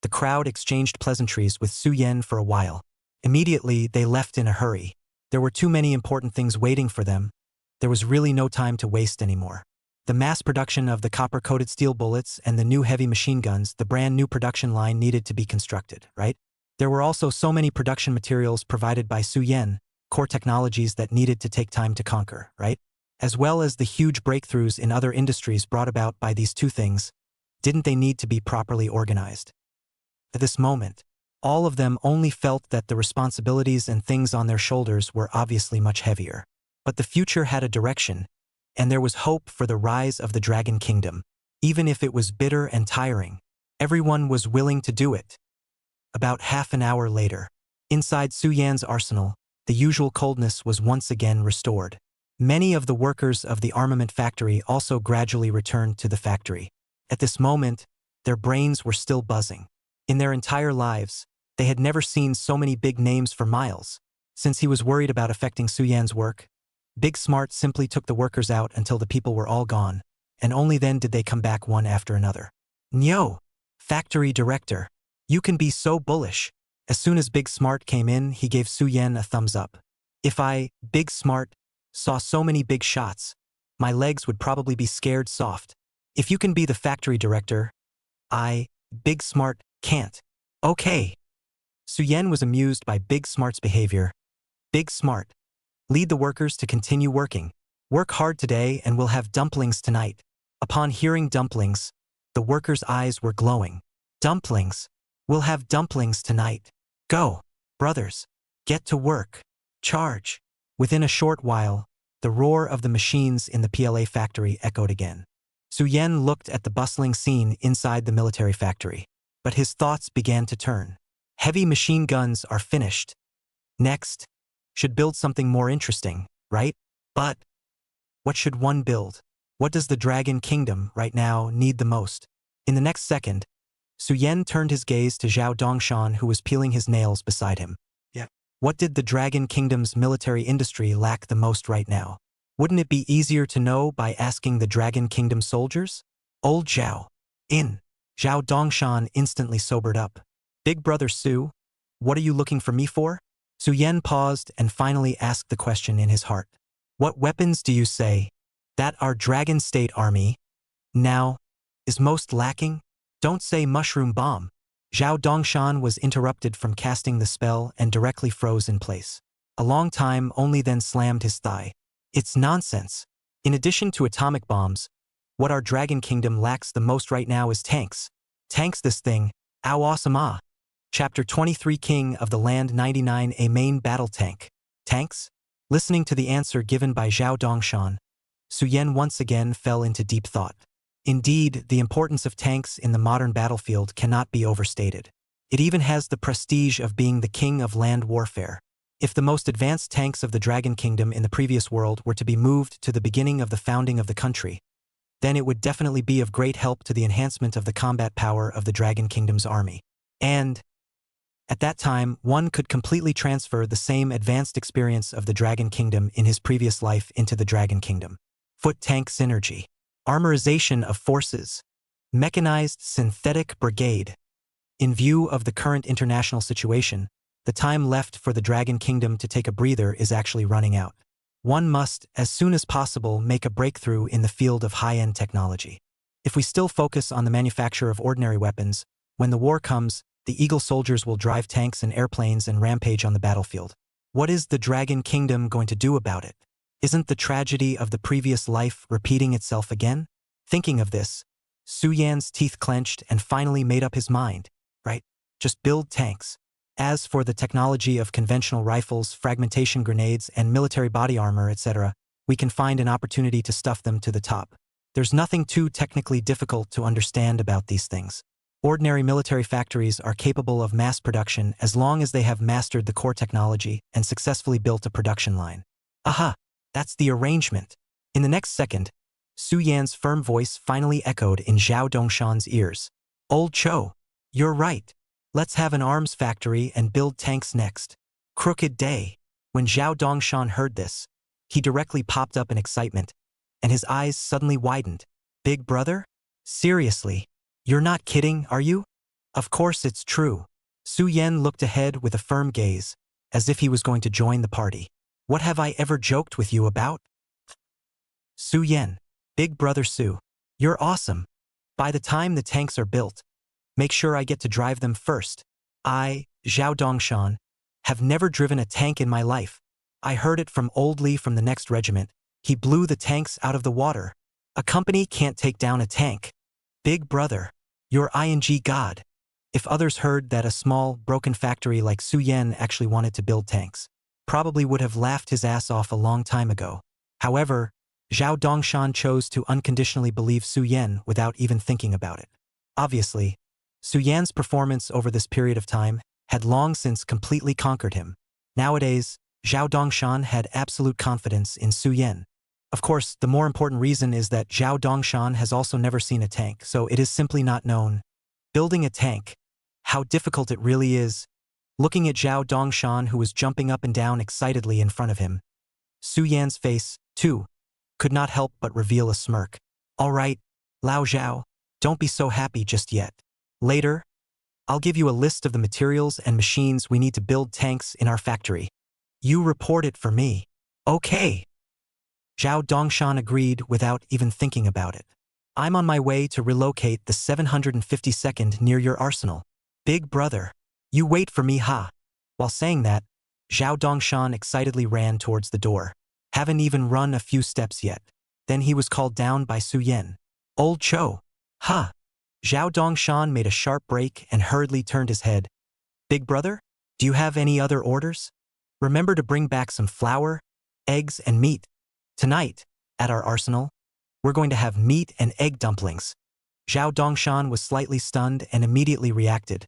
the crowd exchanged pleasantries with Su Yan for a while. Immediately, they left in a hurry. There were too many important things waiting for them. There was really no time to waste anymore. The mass production of the copper-coated steel bullets and the new heavy machine guns, the brand new production line needed to be constructed, right? There were also so many production materials provided by Su Yan, core technologies that needed to take time to conquer, right? As well as the huge breakthroughs in other industries brought about by these 2 things, didn't they need to be properly organized? At this moment, all of them only felt that the responsibilities and things on their shoulders were obviously much heavier. But the future had a direction, and there was hope for the rise of the Dragon Kingdom. Even if it was bitter and tiring, everyone was willing to do it. About half an hour later, inside Su Yan's arsenal, the usual coldness was once again restored. Many of the workers of the armament factory also gradually returned to the factory. At this moment, their brains were still buzzing. In their entire lives, they had never seen so many big names for miles. Since he was worried about affecting Su Yan's work, Big Smart simply took the workers out until the people were all gone, and only then did they come back one after another. "Nyo, factory director, you can be so bullish." As soon as Big Smart came in, he gave Su Yan a thumbs up. "If I, Big Smart, saw so many big shots, my legs would probably be scared soft. If you can be the factory director, I, Big Smart, can't." "Okay." Su Yan was amused by Big Smart's behavior. "Big Smart, lead the workers to continue working. Work hard today and we'll have dumplings tonight." Upon hearing dumplings, the workers' eyes were glowing. "Dumplings? We'll have dumplings tonight. Go, brothers, get to work. Charge." Within a short while, the roar of the machines in the PLA factory echoed again. Su Yan looked at the bustling scene inside the military factory, but his thoughts began to turn. Heavy machine guns are finished. Next, should build something more interesting, right? But what should one build? What does the Dragon Kingdom right now need the most? In the next second, Su Yan turned his gaze to Zhao Dongshan, who was peeling his nails beside him. "Yeah. What did the Dragon Kingdom's military industry lack the most right now? Wouldn't it be easier to know by asking the Dragon Kingdom soldiers?" "Old Zhao." Zhao Dongshan instantly sobered up. "Big brother Su, what are you looking for me for?" Su Yan paused and finally asked the question in his heart. "What weapons do you say that our Dragon State Army now is most lacking?" "Don't say mushroom bomb." Zhao Dongshan was interrupted from casting the spell and directly froze in place. A long time only then slammed his thigh. "It's nonsense. In addition to atomic bombs, what our Dragon Kingdom lacks the most right now is tanks. Tanks this thing, ow awesome ah. Chapter 23 King of the Land 99 A main battle tank. Tanks? Listening to the answer given by Zhao Dongshan, Su Yan once again fell into deep thought. Indeed, the importance of tanks in the modern battlefield cannot be overstated. It even has the prestige of being the king of land warfare. If the most advanced tanks of the Dragon Kingdom in the previous world were to be moved to the beginning of the founding of the country, then it would definitely be of great help to the enhancement of the combat power of the Dragon Kingdom's army. And at that time, one could completely transfer the same advanced experience of the Dragon Kingdom in his previous life into the Dragon Kingdom. Foot tank synergy. Armorization of forces. Mechanized synthetic brigade. In view of the current international situation, the time left for the Dragon Kingdom to take a breather is actually running out. One must, as soon as possible, make a breakthrough in the field of high-end technology. If we still focus on the manufacture of ordinary weapons, when the war comes, the Eagle soldiers will drive tanks and airplanes and rampage on the battlefield. What is the Dragon Kingdom going to do about it? Isn't the tragedy of the previous life repeating itself again? Thinking of this, Su Yan's teeth clenched and finally made up his mind. Right? Just build tanks. As for the technology of conventional rifles, fragmentation grenades, and military body armor, etc., we can find an opportunity to stuff them to the top. There's nothing too technically difficult to understand about these things. Ordinary military factories are capable of mass production as long as they have mastered the core technology and successfully built a production line. Aha! That's the arrangement. In the next second, Su Yan's firm voice finally echoed in Zhao Dongshan's ears. "Old Cho, you're right. Let's have an arms factory and build tanks next." Crooked day. When Zhao Dongshan heard this, he directly popped up in excitement, and his eyes suddenly widened. "Big brother? Seriously? You're not kidding, are you?" "Of course it's true." Su Yan looked ahead with a firm gaze, as if he was going to join the party. "What have I ever joked with you about?" "Su Yan, Big brother Su, you're awesome. By the time the tanks are built, make sure I get to drive them first. I, Zhao Dongshan, have never driven a tank in my life. I heard it from Old Li from the next regiment. He blew the tanks out of the water. A company can't take down a tank. Big brother, you're ing god. If others heard that a small, broken factory like Su Yan actually wanted to build tanks, probably would have laughed his ass off a long time ago. However, Zhao Dongshan chose to unconditionally believe Su Yan without even thinking about it. Obviously, Su Yan's performance over this period of time had long since completely conquered him. Nowadays, Zhao Dongshan had absolute confidence in Su Yan. Of course, the more important reason is that Zhao Dongshan has also never seen a tank, so it is simply not known. Building a tank, how difficult it really is. Looking at Zhao Dongshan, who was jumping up and down excitedly in front of him, Su Yan's face, too, could not help but reveal a smirk. All right, Lao Zhao, don't be so happy just yet. Later, I'll give you a list of the materials and machines we need to build tanks in our factory. You report it for me. Okay. Zhao Dongshan agreed without even thinking about it. I'm on my way to relocate the 752nd near your arsenal. Big brother, you wait for me, ha. While saying that, Zhao Dongshan excitedly ran towards the door. Haven't even run a few steps yet. Then he was called down by Su Yan. Old Cho. Ha. Zhao Dongshan made a sharp break and hurriedly turned his head. Big brother, do you have any other orders? Remember to bring back some flour, eggs, and meat. Tonight, at our arsenal, we're going to have meat and egg dumplings. Zhao Dongshan was slightly stunned and immediately reacted,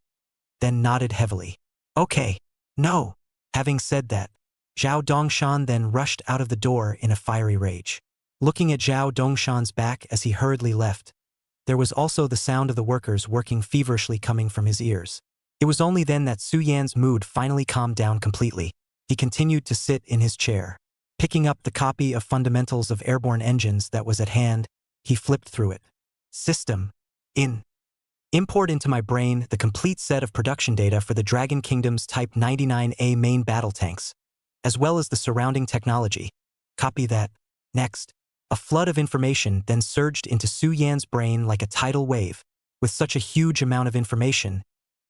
then nodded heavily. Okay, no. Having said that, Zhao Dongshan then rushed out of the door in a fiery rage. Looking at Zhao Dongshan's back as he hurriedly left, there was also the sound of the workers working feverishly coming from his ears. It was only then that Su Yan's mood finally calmed down completely. He continued to sit in his chair. Picking up the copy of Fundamentals of Airborne Engines that was at hand, he flipped through it. System. Import into my brain the complete set of production data for the Dragon Kingdom's Type 99A main battle tanks, as well as the surrounding technology. Copy that. Next. A flood of information then surged into Su Yan's brain like a tidal wave. With such a huge amount of information,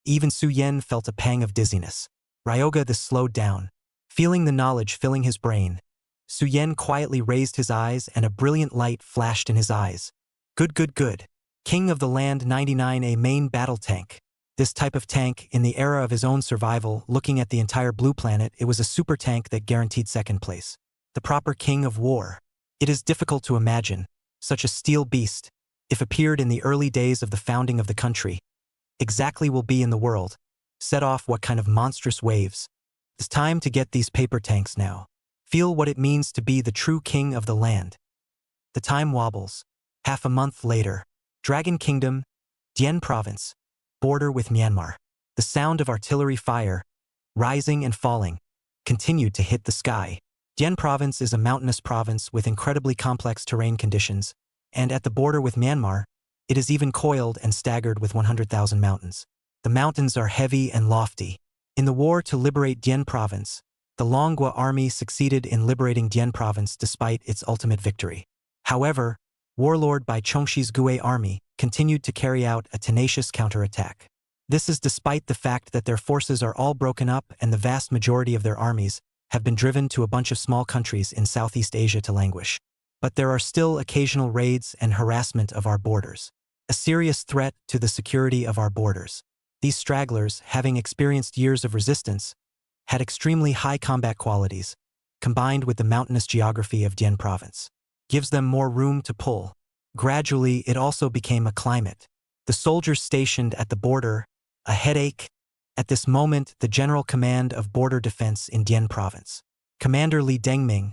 even Su Yan felt a pang of dizziness. Ryoga this slowed down. Feeling the knowledge filling his brain, Su Yan quietly raised his eyes and a brilliant light flashed in his eyes. Good. King of the Land 99A main battle tank. This type of tank, in the era of his own survival, looking at the entire blue planet, it was a super tank that guaranteed second place. The proper king of war. It is difficult to imagine, such a steel beast, if appeared in the early days of the founding of the country, exactly will be in the world, set off what kind of monstrous waves. It's time to get these paper tanks now. Feel what it means to be the true king of the land. The time wobbles. Half a month later, Dragon Kingdom, Dien Province, border with Myanmar. The sound of artillery fire, rising and falling, continued to hit the sky. Dien Province is a mountainous province with incredibly complex terrain conditions, and at the border with Myanmar, it is even coiled and staggered with 100,000 mountains. The mountains are heavy and lofty. In the war to liberate Dien Province, the Longwa army succeeded in liberating Dien Province despite its ultimate victory. However, warlord Bai Chongxi's Gue army continued to carry out a tenacious counterattack. This is despite the fact that their forces are all broken up and the vast majority of their armies have been driven to a bunch of small countries in Southeast Asia to languish. But there are still occasional raids and harassment of our borders. A serious threat to the security of our borders. These stragglers, having experienced years of resistance, had extremely high combat qualities, combined with the mountainous geography of Dien Province. Gives them more room to pull. Gradually, it also became a climate. The soldiers stationed at the border, a headache. At this moment, the General Command of Border Defense in Dien Province, Commander Li Dengming,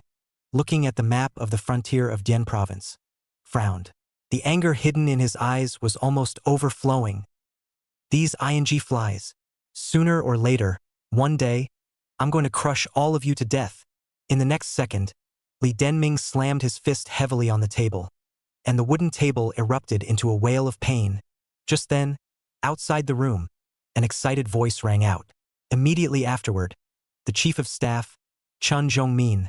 looking at the map of the frontier of Dien Province, frowned. The anger hidden in his eyes was almost overflowing. These ing flies. Sooner or later, one day, I'm going to crush all of you to death. In the next second, Li Dengming slammed his fist heavily on the table, and the wooden table erupted into a wail of pain. Just then, outside the room, an excited voice rang out. Immediately afterward, the Chief of Staff, Chun Zhongmin,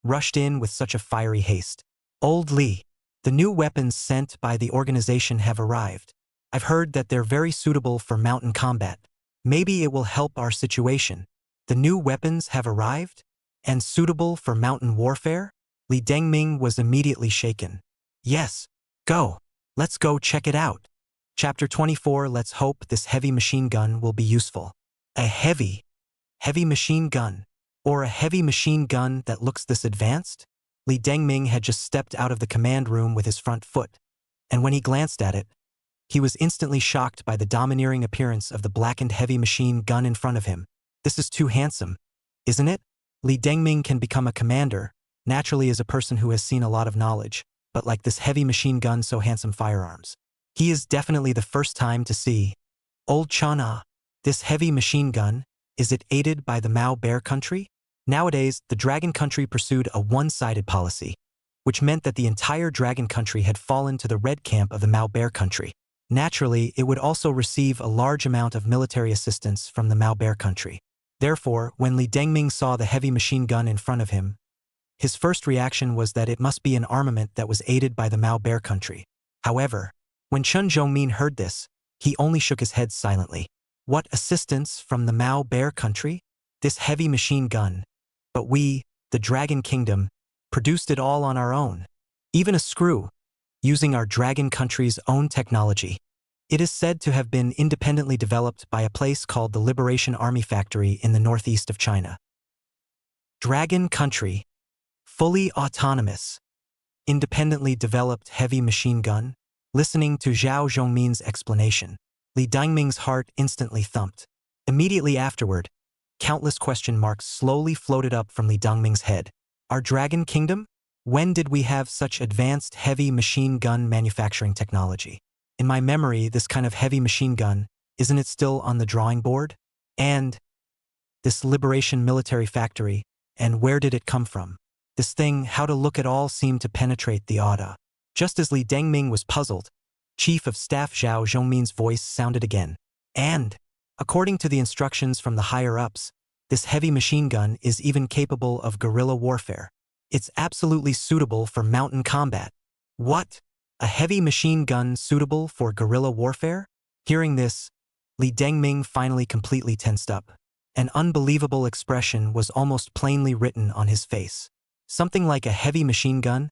rushed in with such a fiery haste. Old Li, the new weapons sent by the organization have arrived. I've heard that they're very suitable for mountain combat. Maybe it will help our situation. The new weapons have arrived? And suitable for mountain warfare? Li Dengming was immediately shaken. Yes, go. Let's go check it out. Chapter 24. Let's hope this heavy machine gun will be useful. A heavy machine gun. Or a heavy machine gun that looks this advanced? Li Dengming had just stepped out of the command room with his front foot, and when he glanced at it, he was instantly shocked by the domineering appearance of the blackened heavy machine gun in front of him. This is too handsome, isn't it? Li Dengming can become a commander, naturally as a person who has seen a lot of knowledge, but like this heavy machine gun so handsome firearms. He is definitely the first time to see. Old Chana, this heavy machine gun, is it aided by the Mao Bear country? Nowadays, the Dragon country pursued a one-sided policy, which meant that the entire Dragon country had fallen to the red camp of the Mao Bear country. Naturally, it would also receive a large amount of military assistance from the Mao Bear country. Therefore, when Li Dengming saw the heavy machine gun in front of him, his first reaction was that it must be an armament that was aided by the Mao Bear country. However, when Chen Zhongmin heard this, he only shook his head silently. What assistance from the Mao Bear country? This heavy machine gun. But we, the Dragon Kingdom, produced it all on our own. Even a screw, using our Dragon country's own technology. It is said to have been independently developed by a place called the Liberation Army Factory in the northeast of China. Dragon country, fully autonomous, independently developed heavy machine gun. Listening to Zhao Zhongmin's explanation, Li Dengming's heart instantly thumped. Immediately afterward, countless question marks slowly floated up from Li Dengming's head. Our Dragon Kingdom? When did we have such advanced heavy machine gun manufacturing technology? In my memory, this kind of heavy machine gun, isn't it still on the drawing board? And this Liberation Military Factory, and where did it come from? This thing, how to look at all, seemed to penetrate the aura. Just as Li Dengming was puzzled, Chief of Staff Zhao Zhongmin's voice sounded again. And, according to the instructions from the higher-ups, this heavy machine gun is even capable of guerrilla warfare. It's absolutely suitable for mountain combat. What? A heavy machine gun suitable for guerrilla warfare? Hearing this, Li Dengming finally completely tensed up. An unbelievable expression was almost plainly written on his face. Something like a heavy machine gun?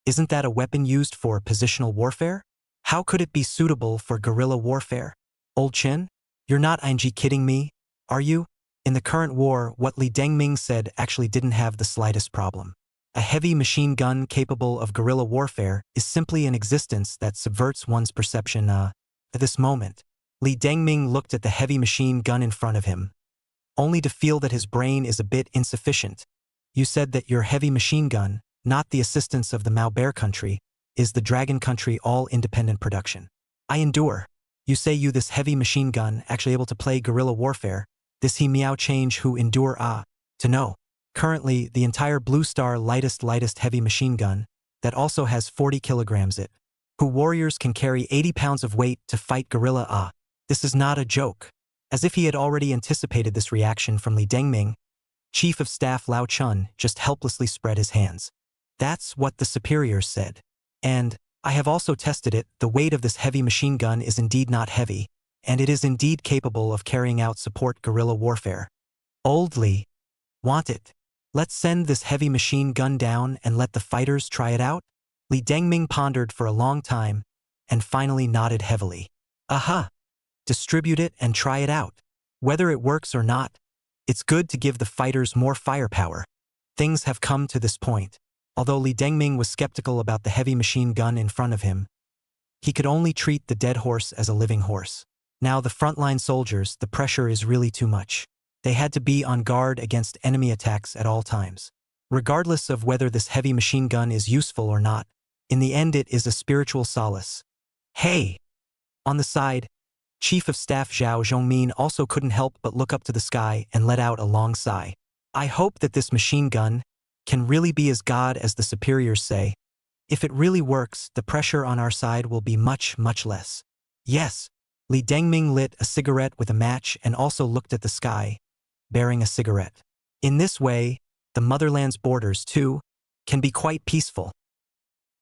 Isn't that a weapon used for positional warfare? How could it be suitable for guerrilla warfare? Old Chen, you're not kidding me, are you? In the current war, what Li Dengming said actually didn't have the slightest problem. A heavy machine gun capable of guerrilla warfare is simply an existence that subverts one's perception. At this moment, Li Dengming looked at the heavy machine gun in front of him, only to feel that his brain is a bit insufficient. You said that your heavy machine gun, not the assistance of the Mao Bear country, is the Dragon country all-independent production. I endure. You say you this heavy machine gun actually able to play guerrilla warfare, this he meow change who endure to know. Currently, the entire Blue Star lightest heavy machine gun, that also has 40 kilograms it, who warriors can carry 80 pounds of weight to fight guerrilla This is not a joke. As if he had already anticipated this reaction from Li Dengming, Chief of Staff Lao Chun just helplessly spread his hands. That's what the superiors said. And, I have also tested it, the weight of this heavy machine gun is indeed not heavy, and it is indeed capable of carrying out support guerrilla warfare. Old Li, want it? Let's send this heavy machine gun down and let the fighters try it out? Li Dengming pondered for a long time, and finally nodded heavily. Aha! Distribute it and try it out. Whether it works or not, it's good to give the fighters more firepower. Things have come to this point. Although Li Dengming was skeptical about the heavy machine gun in front of him, he could only treat the dead horse as a living horse. Now the frontline soldiers, the pressure is really too much. They had to be on guard against enemy attacks at all times. Regardless of whether this heavy machine gun is useful or not, in the end it is a spiritual solace. Hey! On the side, Chief of Staff Zhao Zhongmin also couldn't help but look up to the sky and let out a long sigh. I hope that this machine gun can really be as God as the superiors say. If it really works, the pressure on our side will be much less. Yes. Li Dengming lit a cigarette with a match and also looked at the sky, bearing a cigarette. In this way, the motherland's borders, too, can be quite peaceful.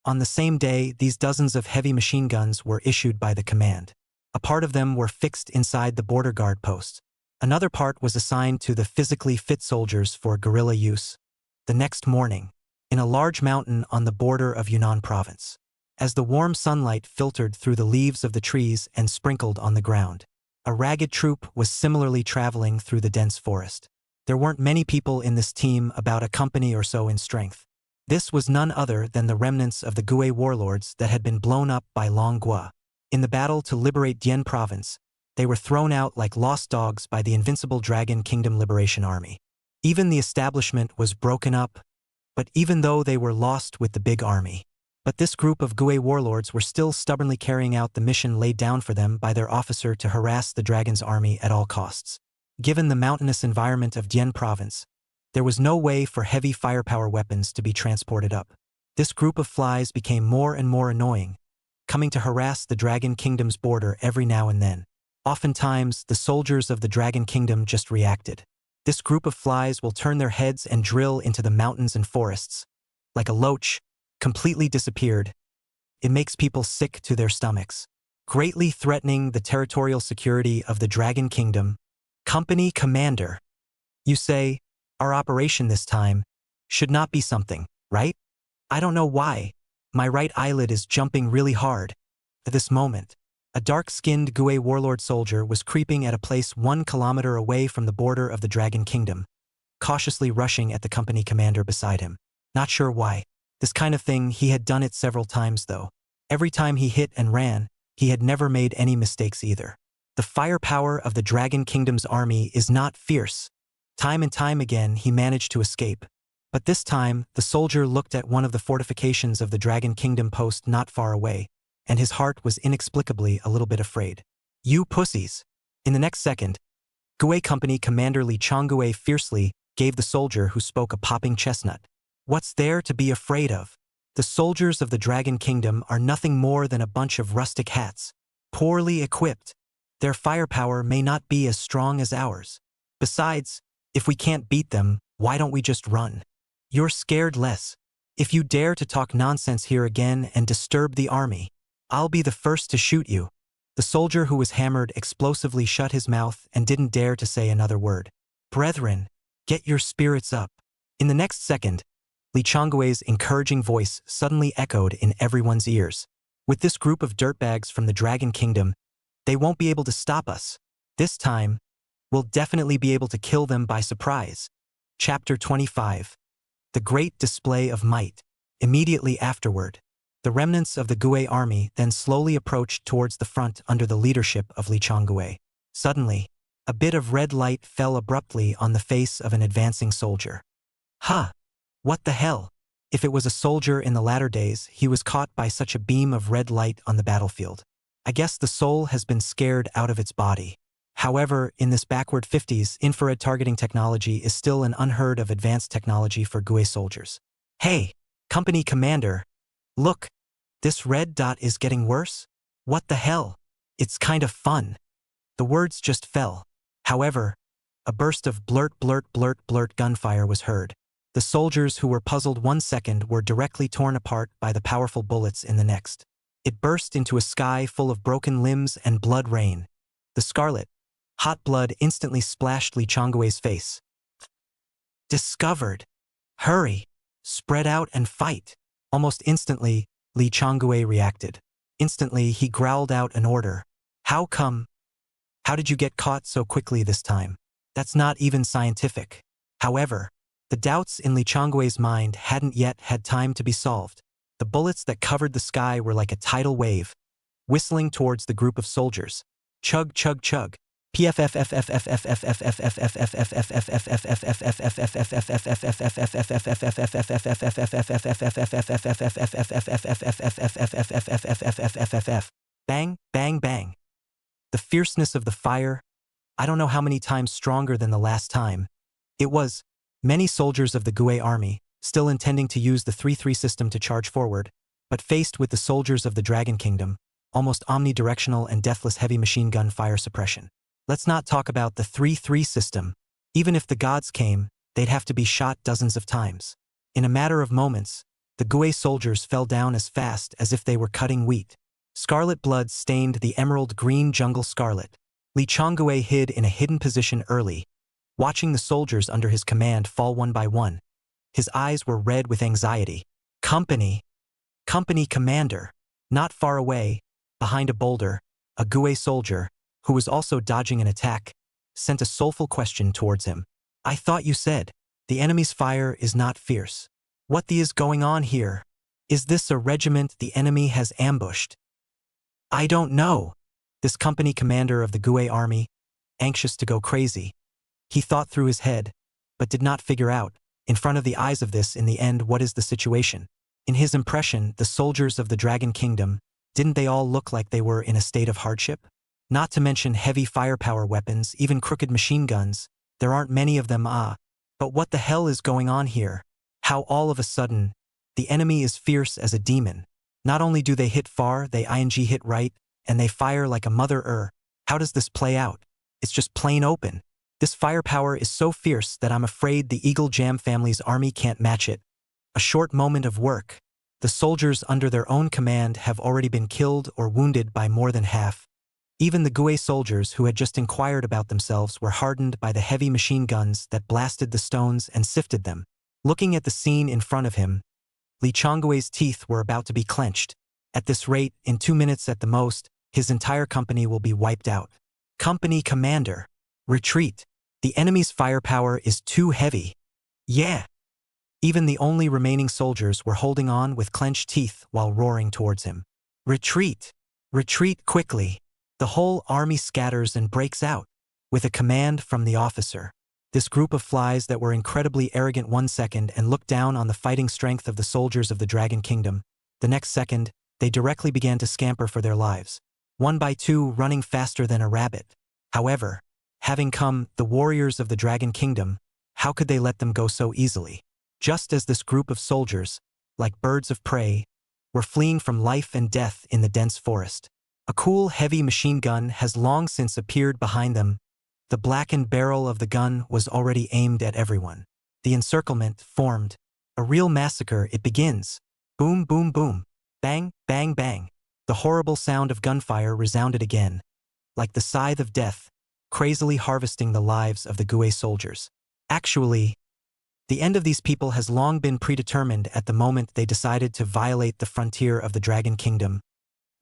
On the same day, these dozens of heavy machine guns were issued by the command. A part of them were fixed inside the border guard posts. Another part was assigned to the physically fit soldiers for guerrilla use. The next morning, in a large mountain on the border of Yunnan province, as the warm sunlight filtered through the leaves of the trees and sprinkled on the ground. A ragged troop was similarly traveling through the dense forest. There weren't many people in this team, about a company or so in strength. This was none other than the remnants of the Gui warlords that had been blown up by Long Gua. In the battle to liberate Dien province, they were thrown out like lost dogs by the invincible Dragon Kingdom Liberation Army. Even the establishment was broken up, but even though they were lost with the big army. But this group of Gui warlords were still stubbornly carrying out the mission laid down for them by their officer to harass the dragon's army at all costs. Given the mountainous environment of Dien province, there was no way for heavy firepower weapons to be transported up. This group of flies became more and more annoying, coming to harass the Dragon Kingdom's border every now and then. Oftentimes, the soldiers of the Dragon Kingdom just reacted. This group of flies will turn their heads and drill into the mountains and forests. Like a loach, completely disappeared. It makes people sick to their stomachs. Greatly threatening the territorial security of the Dragon Kingdom. Company Commander. You say, our operation this time should not be something, right? I don't know why. My right eyelid is jumping really hard. At this moment, a dark-skinned Gui warlord soldier was creeping at a place 1 kilometer away from the border of the Dragon Kingdom, cautiously rushing at the company commander beside him. Not sure why. This kind of thing, he had done it several times though. Every time he hit and ran, he had never made any mistakes either. The firepower of the Dragon Kingdom's army is not fierce. Time and time again he managed to escape. But this time, the soldier looked at one of the fortifications of the Dragon Kingdom post not far away, and his heart was inexplicably a little bit afraid. You pussies! In the next second, Gui Company Commander Li Chonggui fiercely gave the soldier who spoke a popping chestnut. What's there to be afraid of? The soldiers of the Dragon Kingdom are nothing more than a bunch of rustic hats, poorly equipped. Their firepower may not be as strong as ours. Besides, if we can't beat them, why don't we just run? You're scared less. If you dare to talk nonsense here again and disturb the army, I'll be the first to shoot you. The soldier who was hammered explosively shut his mouth and didn't dare to say another word. Brethren, get your spirits up. In the next second, Li Chonggui's encouraging voice suddenly echoed in everyone's ears. With this group of dirtbags from the Dragon Kingdom, they won't be able to stop us. This time, we'll definitely be able to kill them by surprise. Chapter 25. The Great Display of Might. Immediately afterward, the remnants of the Gui army then slowly approached towards the front under the leadership of Li Chonggui. Suddenly, a bit of red light fell abruptly on the face of an advancing soldier. Huh! What the hell? If it was a soldier in the latter days, he was caught by such a beam of red light on the battlefield. I guess the soul has been scared out of its body. However, in this backward 50s, infrared targeting technology is still an unheard of advanced technology for Gui soldiers. Hey, company commander! Look! This red dot is getting worse? What the hell? It's kind of fun. The words just fell. However, a burst of blurt blurt blurt blurt gunfire was heard. The soldiers who were puzzled 1 second were directly torn apart by the powerful bullets in the next. It burst into a sky full of broken limbs and blood rain. The scarlet, hot blood instantly splashed Li Chonggui's face. Discovered! Hurry! Spread out and fight! Almost instantly, Li Chonggui reacted. Instantly, he growled out an order. How come? How did you get caught so quickly this time? That's not even scientific. However, the doubts in Li Chonggui's mind hadn't yet had time to be solved. The bullets that covered the sky were like a tidal wave, whistling towards the group of soldiers. Chug chug chug. Bang, bang, bang. The fierceness of the fire, I don't know how many times stronger than the last time. It was many soldiers of the Gui army, still intending to use the 3-3 system to charge forward, but faced with the soldiers of the Dragon Kingdom, almost omnidirectional and deathless heavy machine gun fire suppression. Let's not talk about the 3-3 system. Even if the gods came, they'd have to be shot dozens of times. In a matter of moments, the Gui soldiers fell down as fast as if they were cutting wheat. Scarlet blood stained the emerald-green jungle scarlet. Li Chonggui hid in a hidden position early, watching the soldiers under his command fall one by one. His eyes were red with anxiety. Company commander, Not far away, behind a boulder, a Gue soldier, who was also dodging an attack, sent a soulful question towards him. I thought you said, the enemy's fire is not fierce. What the is going on here? Is this a regiment the enemy has ambushed? I don't know. This company commander of the Gue army, anxious to go crazy. He thought through his head, but did not figure out, in front of the eyes of this in the end, what is the situation. In his impression, the soldiers of the Dragon Kingdom, didn't they all look like they were in a state of hardship? Not to mention heavy firepower weapons, even crooked machine guns. There aren't many of them, But what the hell is going on here? How all of a sudden, the enemy is fierce as a demon. Not only do they hit far, they hit right, and they fire like a mother. How does this play out? It's just plain open. This firepower is so fierce that I'm afraid the Eagle Jam family's army can't match it. A short moment of work. The soldiers under their own command have already been killed or wounded by more than half. Even the Gue soldiers who had just inquired about themselves were hardened by the heavy machine guns that blasted the stones and sifted them. Looking at the scene in front of him, Li Changgue's teeth were about to be clenched. At this rate, in 2 minutes at the most, his entire company will be wiped out. Company commander, retreat. The enemy's firepower is too heavy. Yeah. Even the only remaining soldiers were holding on with clenched teeth while roaring towards him. Retreat. Retreat quickly. The whole army scatters and breaks out. With a command from the officer. This group of flies that were incredibly arrogant 1 second and looked down on the fighting strength of the soldiers of the Dragon Kingdom, the next second, they directly began to scamper for their lives. 1 by 2 running faster than a rabbit. However, having come, the warriors of the Dragon Kingdom, how could they let them go so easily? Just as this group of soldiers, like birds of prey, were fleeing from life and death in the dense forest. A cool, heavy machine gun has long since appeared behind them. The blackened barrel of the gun was already aimed at everyone. The encirclement formed. A real massacre, it begins. Boom, boom, boom. Bang, bang, bang. The horrible sound of gunfire resounded again, like the scythe of death, crazily harvesting the lives of the Gue soldiers. Actually, the end of these people has long been predetermined at the moment they decided to violate the frontier of the Dragon Kingdom.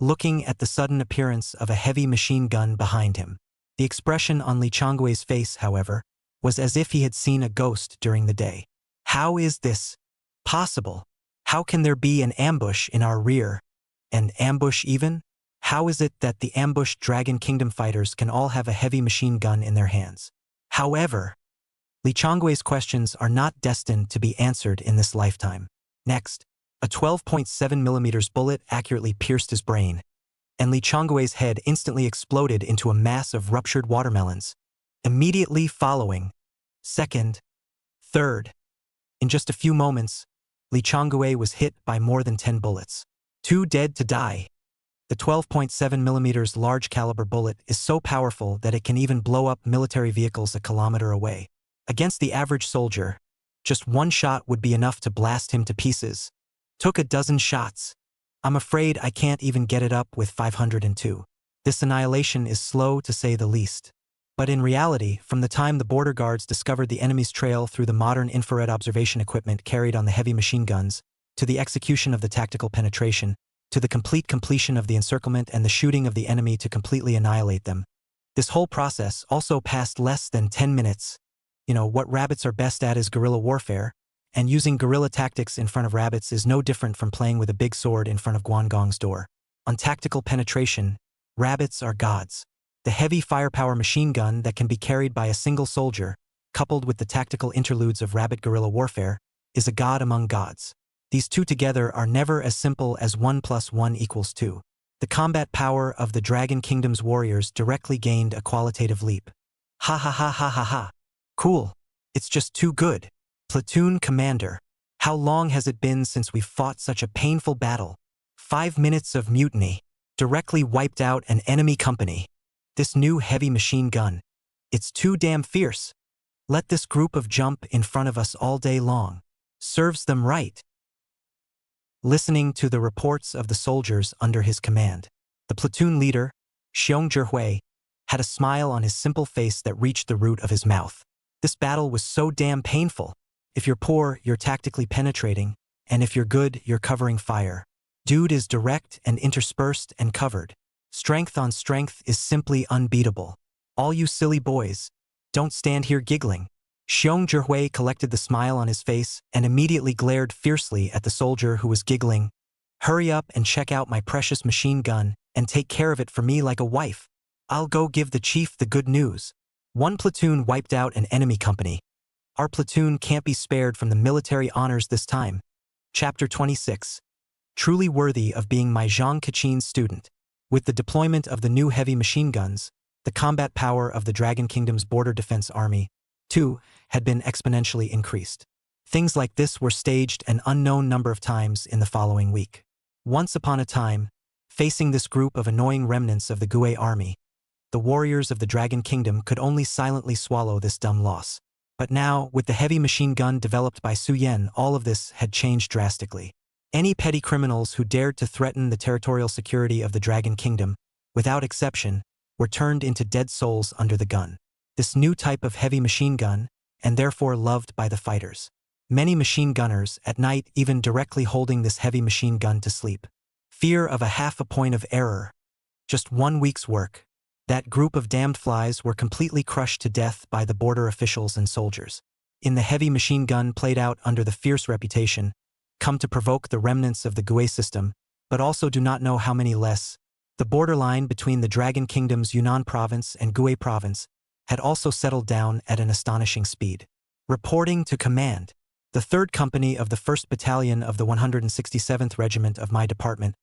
Looking at the sudden appearance of a heavy machine gun behind him. The expression on Li Changgue's face, however, was as if he had seen a ghost during the day. How is this possible? How can there be an ambush in our rear? An ambush even? How is it that the ambushed Dragon Kingdom fighters can all have a heavy machine gun in their hands? However, Li Changgue's questions are not destined to be answered in this lifetime. Next, a 12.7mm bullet accurately pierced his brain, and Li Changgue's head instantly exploded into a mass of ruptured watermelons. Immediately following, second, third. In just a few moments, Li Changgue was hit by more than 10 bullets. Too dead to die. The 12.7mm large caliber bullet is so powerful that it can even blow up military vehicles a kilometer away. Against the average soldier, just 1 shot would be enough to blast him to pieces. Took a dozen shots. I'm afraid I can't even get it up with 502. This annihilation is slow to say the least. But in reality, from the time the border guards discovered the enemy's trail through the modern infrared observation equipment carried on the heavy machine guns, to the execution of the tactical penetration, to the complete completion of the encirclement and the shooting of the enemy to completely annihilate them, this whole process also passed less than 10 minutes. What rabbits are best at is guerrilla warfare, and using guerrilla tactics in front of rabbits is no different from playing with a big sword in front of Guangong's door. On tactical penetration, rabbits are gods. The heavy firepower machine gun that can be carried by a single soldier, coupled with the tactical interludes of rabbit guerrilla warfare, is a god among gods. These two together are never as simple as 1 + 1 = 2. The combat power of the Dragon Kingdom's warriors directly gained a qualitative leap. Ha ha ha ha ha ha. Cool. It's just too good. Platoon commander. How long has it been since we fought such a painful battle? 5 minutes of mutiny. Directly wiped out an enemy company. This new heavy machine gun. It's too damn fierce. Let this group of jump in front of us all day long. Serves them right. Listening to the reports of the soldiers under his command, the platoon leader, Xiong Zhihui, had a smile on his simple face that reached the root of his mouth. This battle was so damn painful. If you're poor, you're tactically penetrating, and if you're good, you're covering fire. Dude is direct and interspersed and covered. Strength on strength is simply unbeatable. All you silly boys, don't stand here giggling. Xiong Zhihui collected the smile on his face and immediately glared fiercely at the soldier who was giggling. Hurry up and check out my precious machine gun and take care of it for me like a wife. I'll go give the chief the good news. One platoon wiped out an enemy company. Our platoon can't be spared from the military honors this time. Chapter 26. Truly worthy of being my Zhang Kachin's student. With the deployment of the new heavy machine guns, the combat power of the Dragon Kingdom's Border Defense Army, too, had been exponentially increased. Things like this were staged an unknown number of times in the following week. Once upon a time, facing this group of annoying remnants of the Gue army, the warriors of the Dragon Kingdom could only silently swallow this dumb loss. But now, with the heavy machine gun developed by Su Yan, all of this had changed drastically. Any petty criminals who dared to threaten the territorial security of the Dragon Kingdom, without exception, were turned into dead souls under the gun. This new type of heavy machine gun, and therefore loved by the fighters. Many machine gunners, at night even directly holding this heavy machine gun to sleep. Fear of a half a point of error. Just 1 week's work. That group of damned flies were completely crushed to death by the border officials and soldiers. In the heavy machine gun played out under the fierce reputation, come to provoke the remnants of the Gue system, but also do not know how many less. The borderline between the Dragon Kingdom's Yunnan province and Gue province had also settled down at an astonishing speed. Reporting to command. The 3rd Company of the 1st Battalion of the 167th Regiment of my department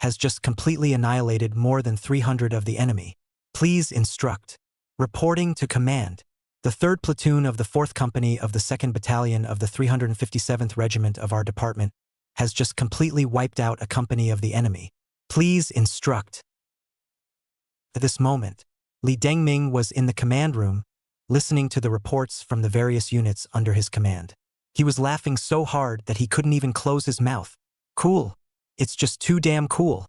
has just completely annihilated more than 300 of the enemy. Please instruct. Reporting to command. The 3rd Platoon of the 4th Company of the 2nd Battalion of the 357th Regiment of our department has just completely wiped out a company of the enemy. Please instruct. At this moment, Li Dengming was in the command room, listening to the reports from the various units under his command. He was laughing so hard that he couldn't even close his mouth. Cool. It's just too damn cool.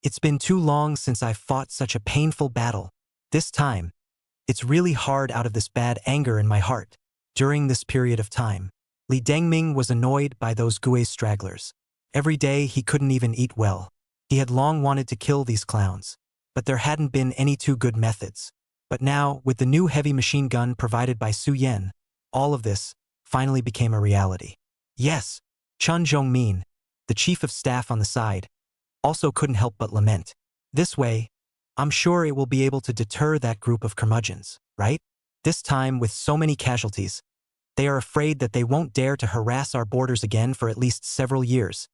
It's been too long since I've fought such a painful battle. This time, it's really hard out of this bad anger in my heart. During this period of time, Li Dengming was annoyed by those Gue stragglers. Every day he couldn't even eat well. He had long wanted to kill these clowns, but there hadn't been any too good methods. But now, with the new heavy machine gun provided by Su Yan, all of this finally became a reality. Yes, Chun Zhongmin, the chief of staff on the side, also couldn't help but lament. This way, I'm sure it will be able to deter that group of curmudgeons, right? This time, with so many casualties, they are afraid that they won't dare to harass our borders again for at least several years.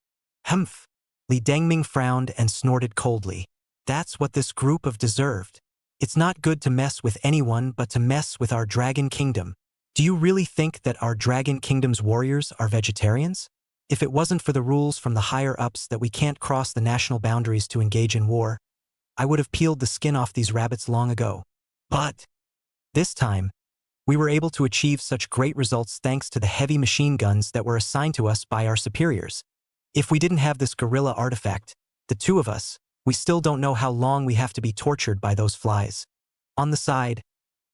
Humph! Li Dengming frowned and snorted coldly. That's what this group of deserved. It's not good to mess with anyone but to mess with our Dragon Kingdom. Do you really think that our Dragon Kingdom's warriors are vegetarians? If it wasn't for the rules from the higher-ups that we can't cross the national boundaries to engage in war, I would have peeled the skin off these rabbits long ago. But this time, we were able to achieve such great results thanks to the heavy machine guns that were assigned to us by our superiors. If we didn't have this guerrilla artifact, the two of us, we still don't know how long we have to be tortured by those flies. On the side,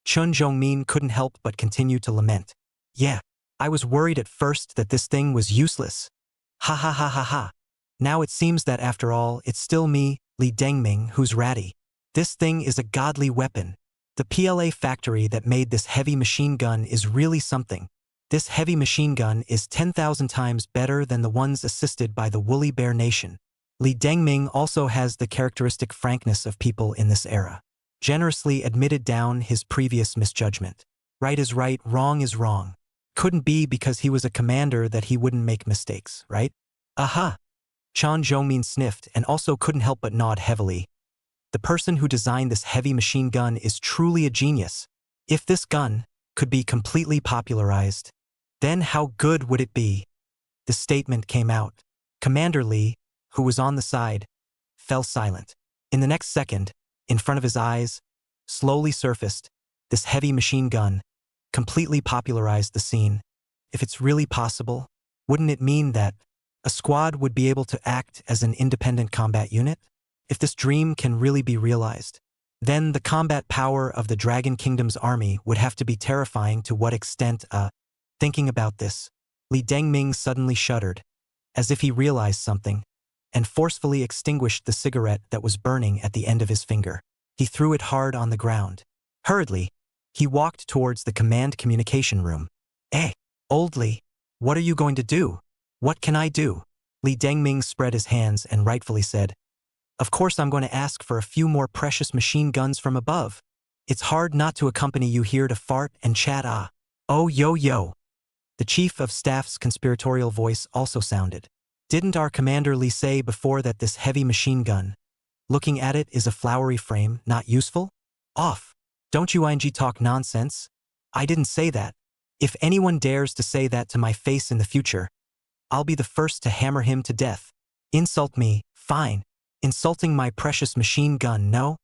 Chun Zhongmin couldn't help but continue to lament. Yeah, I was worried at first that this thing was useless. Ha ha ha ha ha. Now it seems that after all, it's still me, Li Dengming, who's ratty. This thing is a godly weapon. The PLA factory that made this heavy machine gun is really something. This heavy machine gun is 10,000 times better than the ones assisted by the Woolly Bear Nation. Li Dengming also has the characteristic frankness of people in this era. Generously admitted down his previous misjudgment. Right is right, wrong is wrong. Couldn't be because he was a commander that he wouldn't make mistakes, right? Aha! Chan Zhongmin sniffed and also couldn't help but nod heavily. The person who designed this heavy machine gun is truly a genius. If this gun could be completely popularized, then how good would it be? The statement came out. Commander Li, who was on the side, fell silent. In the next second, in front of his eyes, slowly surfaced this heavy machine gun, completely popularized the scene. If it's really possible, wouldn't it mean that a squad would be able to act as an independent combat unit? If this dream can really be realized, then the combat power of the Dragon Kingdom's army would have to be terrifying to what extent. Thinking about this, Li Dengming suddenly shuddered, as if he realized something, and forcefully extinguished the cigarette that was burning at the end of his finger. He threw it hard on the ground. Hurriedly, he walked towards the command communication room. Old Li, what are you going to do? What can I do? Li Dengming spread his hands and rightfully said, of course I'm going to ask for a few more precious machine guns from above. It's hard not to accompany you here to fart and chat. Oh yo. The chief of staff's conspiratorial voice also sounded. Didn't our commander Li say before that this heavy machine gun, looking at it, is a flowery frame, not useful? Off. Don't you talk nonsense? I didn't say that. If anyone dares to say that to my face in the future, I'll be the first to hammer him to death. Insult me, fine. Insulting my precious machine gun, no?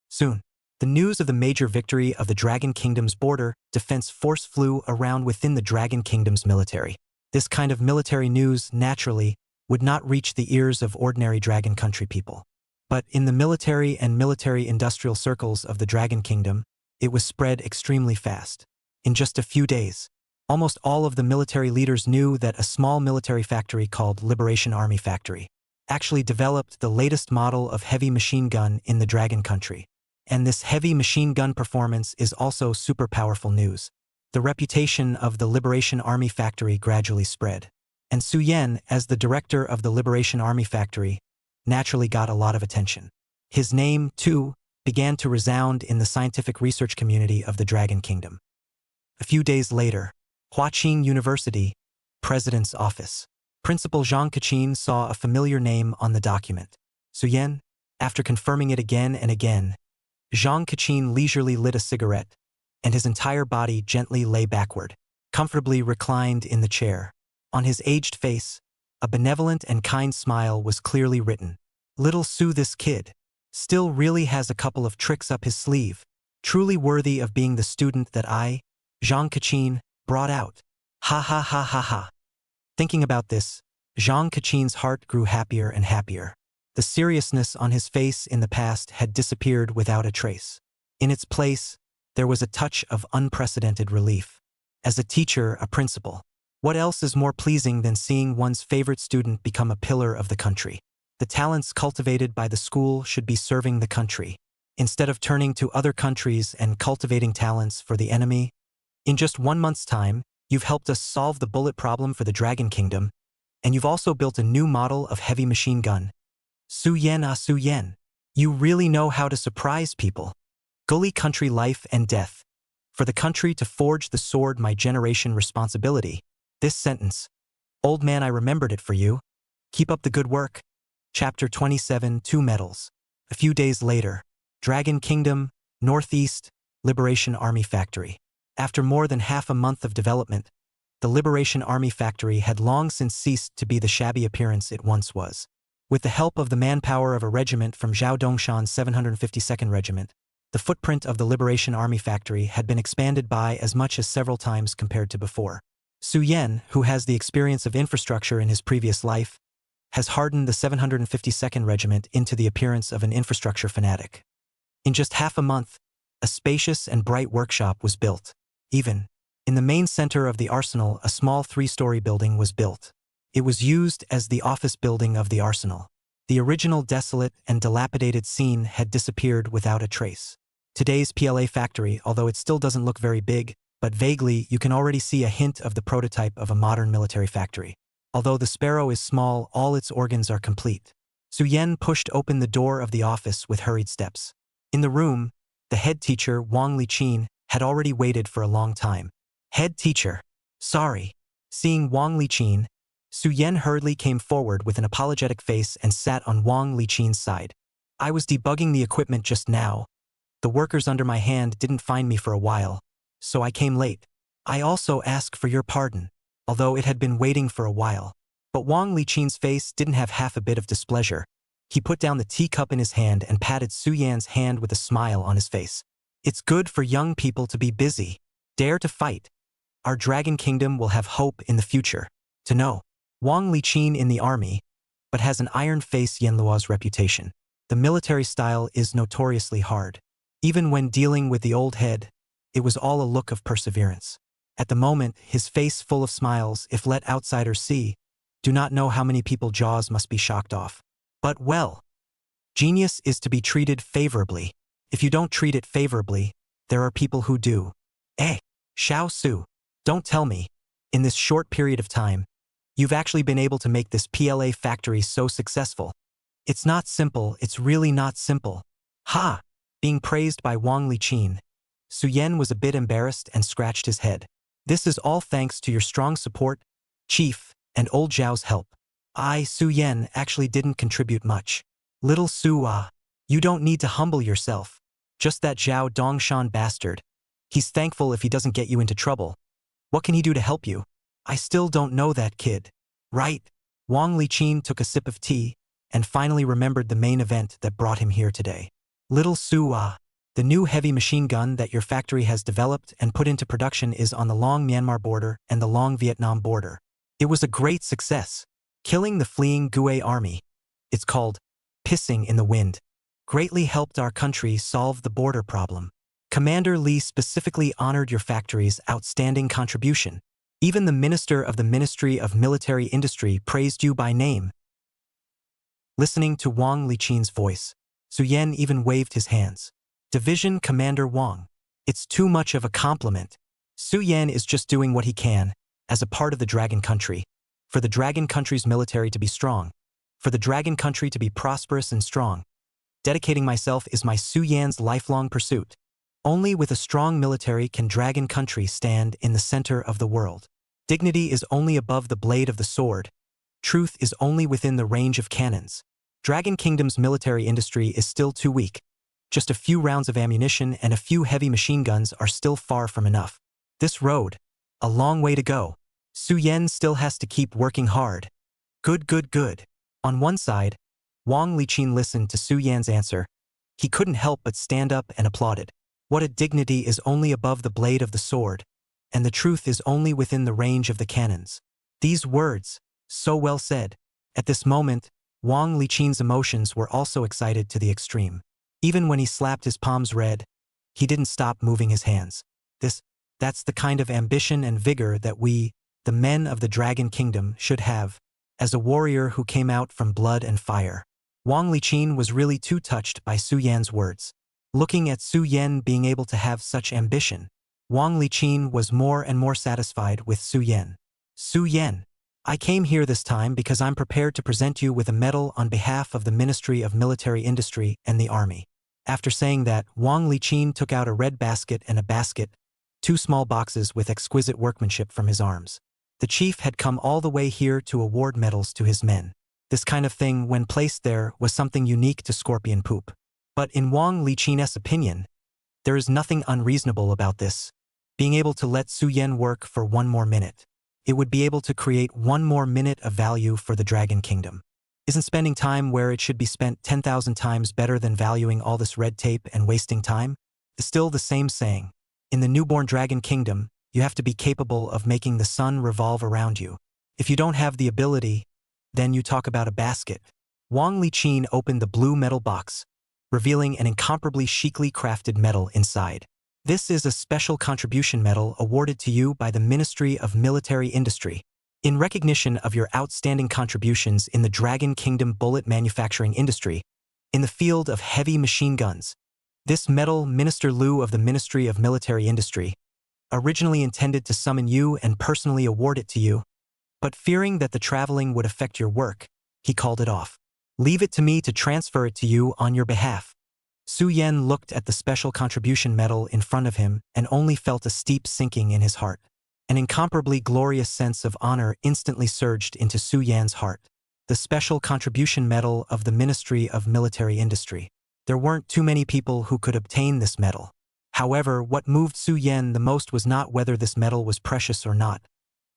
Soon, the news of the major victory of the Dragon Kingdom's border defense force flew around within the Dragon Kingdom's military. This kind of military news, naturally, would not reach the ears of ordinary Dragon Country people. But in the military and military-industrial circles of the Dragon Kingdom, it was spread extremely fast. In just a few days, almost all of the military leaders knew that a small military factory called Liberation Army Factory actually developed the latest model of heavy machine gun in the Dragon Country. And this heavy machine gun performance is also super powerful news. The reputation of the Liberation Army Factory gradually spread. And Su Yan, as the director of the Liberation Army Factory, naturally got a lot of attention. His name, too, began to resound in the scientific research community of the Dragon Kingdom. A few days later, Huaqing University, President's Office. Principal Zhang Kaqin saw a familiar name on the document. Su Yan, after confirming it again and again, Zhang Kaqin leisurely lit a cigarette, and his entire body gently lay backward, comfortably reclined in the chair. On his aged face, a benevolent and kind smile was clearly written. Little Su, this kid, still really has a couple of tricks up his sleeve, truly worthy of being the student that I, Zhang Kaqin, brought out. Ha ha ha ha ha. Thinking about this, Zhang Kaqin's heart grew happier and happier. The seriousness on his face in the past had disappeared without a trace. In its place, there was a touch of unprecedented relief. As a teacher, a principal, what else is more pleasing than seeing one's favorite student become a pillar of the country? The talents cultivated by the school should be serving the country, instead of turning to other countries and cultivating talents for the enemy. In just 1 month's time, you've helped us solve the bullet problem for the Dragon Kingdom, and you've also built a new model of heavy machine gun. Su Yan, Su Yan, you really know how to surprise people. Gully country life and death. For the country to forge the sword, my generation responsibility. This sentence. Old man, I remembered it for you. Keep up the good work. Chapter 27, 2 medals. A few days later, Dragon Kingdom, Northeast, Liberation Army Factory. After more than half a month of development, the Liberation Army Factory had long since ceased to be the shabby appearance it once was. With the help of the manpower of a regiment from Zhao Dongshan's 752nd Regiment, the footprint of the Liberation Army Factory had been expanded by as much as several times compared to before. Su Yan, who has the experience of infrastructure in his previous life, has hardened the 752nd Regiment into the appearance of an infrastructure fanatic. In just half a month, a spacious and bright workshop was built. Even in the main center of the arsenal, a small 3-story building was built. It was used as the office building of the arsenal. The original desolate and dilapidated scene had disappeared without a trace. Today's PLA factory, although it still doesn't look very big, but vaguely you can already see a hint of the prototype of a modern military factory. Although the Sparrow is small, all its organs are complete. Su Yan pushed open the door of the office with hurried steps. In the room, the head teacher, Wang Liqin, had already waited for a long time. Head teacher. Sorry. Seeing Wang Liqin, Su Yan hurriedly came forward with an apologetic face and sat on Wang Liqin's side. I was debugging the equipment just now. The workers under my hand didn't find me for a while, so I came late. I also ask for your pardon, although it had been waiting for a while. But Wang Liqin's face didn't have half a bit of displeasure. He put down the teacup in his hand and patted Su Yan's hand with a smile on his face. It's good for young people to be busy. Dare to fight. Our Dragon Kingdom will have hope in the future. To know. Wang Liqin in the army, but has an iron face. Yanluo's reputation. The military style is notoriously hard. Even when dealing with the old head, it was all a look of perseverance. At the moment, his face full of smiles. If let outsiders see, Do not know how many people jaws must be shocked off. But well, genius is to be treated favorably. If you don't treat it favorably, there are people who do. Eh, Xiao Su, don't tell me, in this short period of time, you've actually been able to make this PLA factory so successful. It's not simple, it's really not simple. Ha! Being praised by Wang Liqin, Su Yan was a bit embarrassed and scratched his head. This is all thanks to your strong support, Chief, and old Zhao's help. I, Su Yan, actually didn't contribute much. Little Su you don't need to humble yourself. Just that Zhao Dongshan bastard. He's thankful if he doesn't get you into trouble. What can he do to help you? I still don't know that kid. Right? Wang Liqin took a sip of tea and finally remembered the main event that brought him here today. Little Su the new heavy machine gun that your factory has developed and put into production is on the long Myanmar border and the long Vietnam border. It was a great success, killing the fleeing Gue army. It's called pissing in the wind. Greatly helped our country solve the border problem. Commander Lee specifically honored your factory's outstanding contribution. Even the Minister of the Ministry of Military Industry praised you by name. Listening to Wang Liqin's voice, Su Yan even waved his hands. Division Commander Wang. It's too much of a compliment. Su Yan is just doing what he can, as a part of the Dragon Country. For the Dragon Country's military to be strong. For the Dragon Country to be prosperous and strong. Dedicating myself is my Su Yan's lifelong pursuit. Only with a strong military can Dragon Country stand in the center of the world. Dignity is only above the blade of the sword. Truth is only within the range of cannons. Dragon Kingdom's military industry is still too weak. Just a few rounds of ammunition and a few heavy machine guns are still far from enough. This road, a long way to go. Su Yan still has to keep working hard. Good, good, good. On one side, Wang Liqin listened to Su Yan's answer. He couldn't help but stand up and applauded. What a dignity is only above the blade of the sword, and the truth is only within the range of the cannons. These words, so well said. At this moment, Wang Liqin's emotions were also excited to the extreme. Even when he slapped his palms red, he didn't stop moving his hands. That's the kind of ambition and vigor that we, the men of the Dragon Kingdom, should have, as a warrior who came out from blood and fire. Wang Liqin was really too touched by Su Yan's words. Looking at Su Yan being able to have such ambition, Wang Liqin was more and more satisfied with Su Yan. Su Yan, I came here this time because I'm prepared to present you with a medal on behalf of the Ministry of Military Industry and the Army. After saying that, Wang Liqin took out a red basket and a basket, 2 small boxes with exquisite workmanship from his arms. The chief had come all the way here to award medals to his men. This kind of thing, when placed there, was something unique to Scorpion Poop. But in Wang Liqin's opinion, there is nothing unreasonable about this. Being able to let Su Yan work for 1 more minute. It would be able to create 1 more minute of value for the Dragon Kingdom. Isn't spending time where it should be spent 10,000 times better than valuing all this red tape and wasting time? It's still the same saying. In the newborn Dragon Kingdom, you have to be capable of making the sun revolve around you. If you don't have the ability, then you talk about a basket. Wang Liqin opened the blue metal box, revealing an incomparably chicly crafted medal inside. This is a special contribution medal awarded to you by the Ministry of Military Industry. In recognition of your outstanding contributions in the Dragon Kingdom bullet manufacturing industry, in the field of heavy machine guns, this medal Minister Liu of the Ministry of Military Industry, originally intended to summon you and personally award it to you, but fearing that the traveling would affect your work, he called it off. Leave it to me to transfer it to you on your behalf. Su Yan looked at the special contribution medal in front of him and only felt a steep sinking in his heart. An incomparably glorious sense of honor instantly surged into Su Yan's heart. The special contribution medal of the Ministry of Military Industry. There weren't too many people who could obtain this medal. However, what moved Su Yan the most was not whether this medal was precious or not,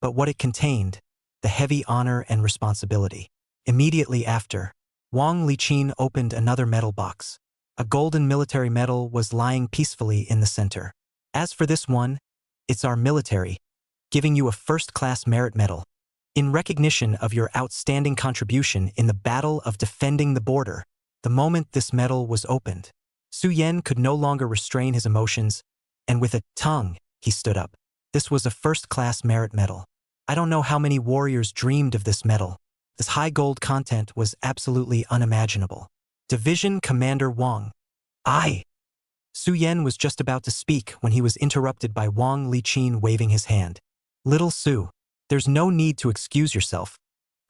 but what it contained, the heavy honor and responsibility. Immediately after, Wang Liqin opened another medal box. A golden military medal was lying peacefully in the center. As for this one, it's our military, giving you a first-class merit medal. In recognition of your outstanding contribution in the battle of defending the border, the moment this medal was opened, Su Yan could no longer restrain his emotions, and with a tongue, he stood up. This was a first-class merit medal. I don't know how many warriors dreamed of this medal. This high gold content was absolutely unimaginable. Division Commander Wang. I. Su Yan was just about to speak when he was interrupted by Wang Liqin waving his hand. Little Su, there's no need to excuse yourself.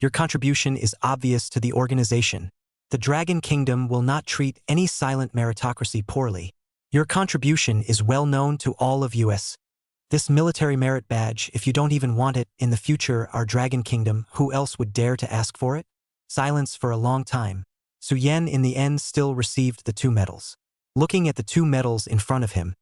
Your contribution is obvious to the organization. The Dragon Kingdom will not treat any silent meritocracy poorly. Your contribution is well known to all of us. This military merit badge, if you don't even want it, in the future our Dragon Kingdom, who else would dare to ask for it? Silence for a long time. Su Yan in the end still received the 2 medals. Looking at the 2 medals in front of him,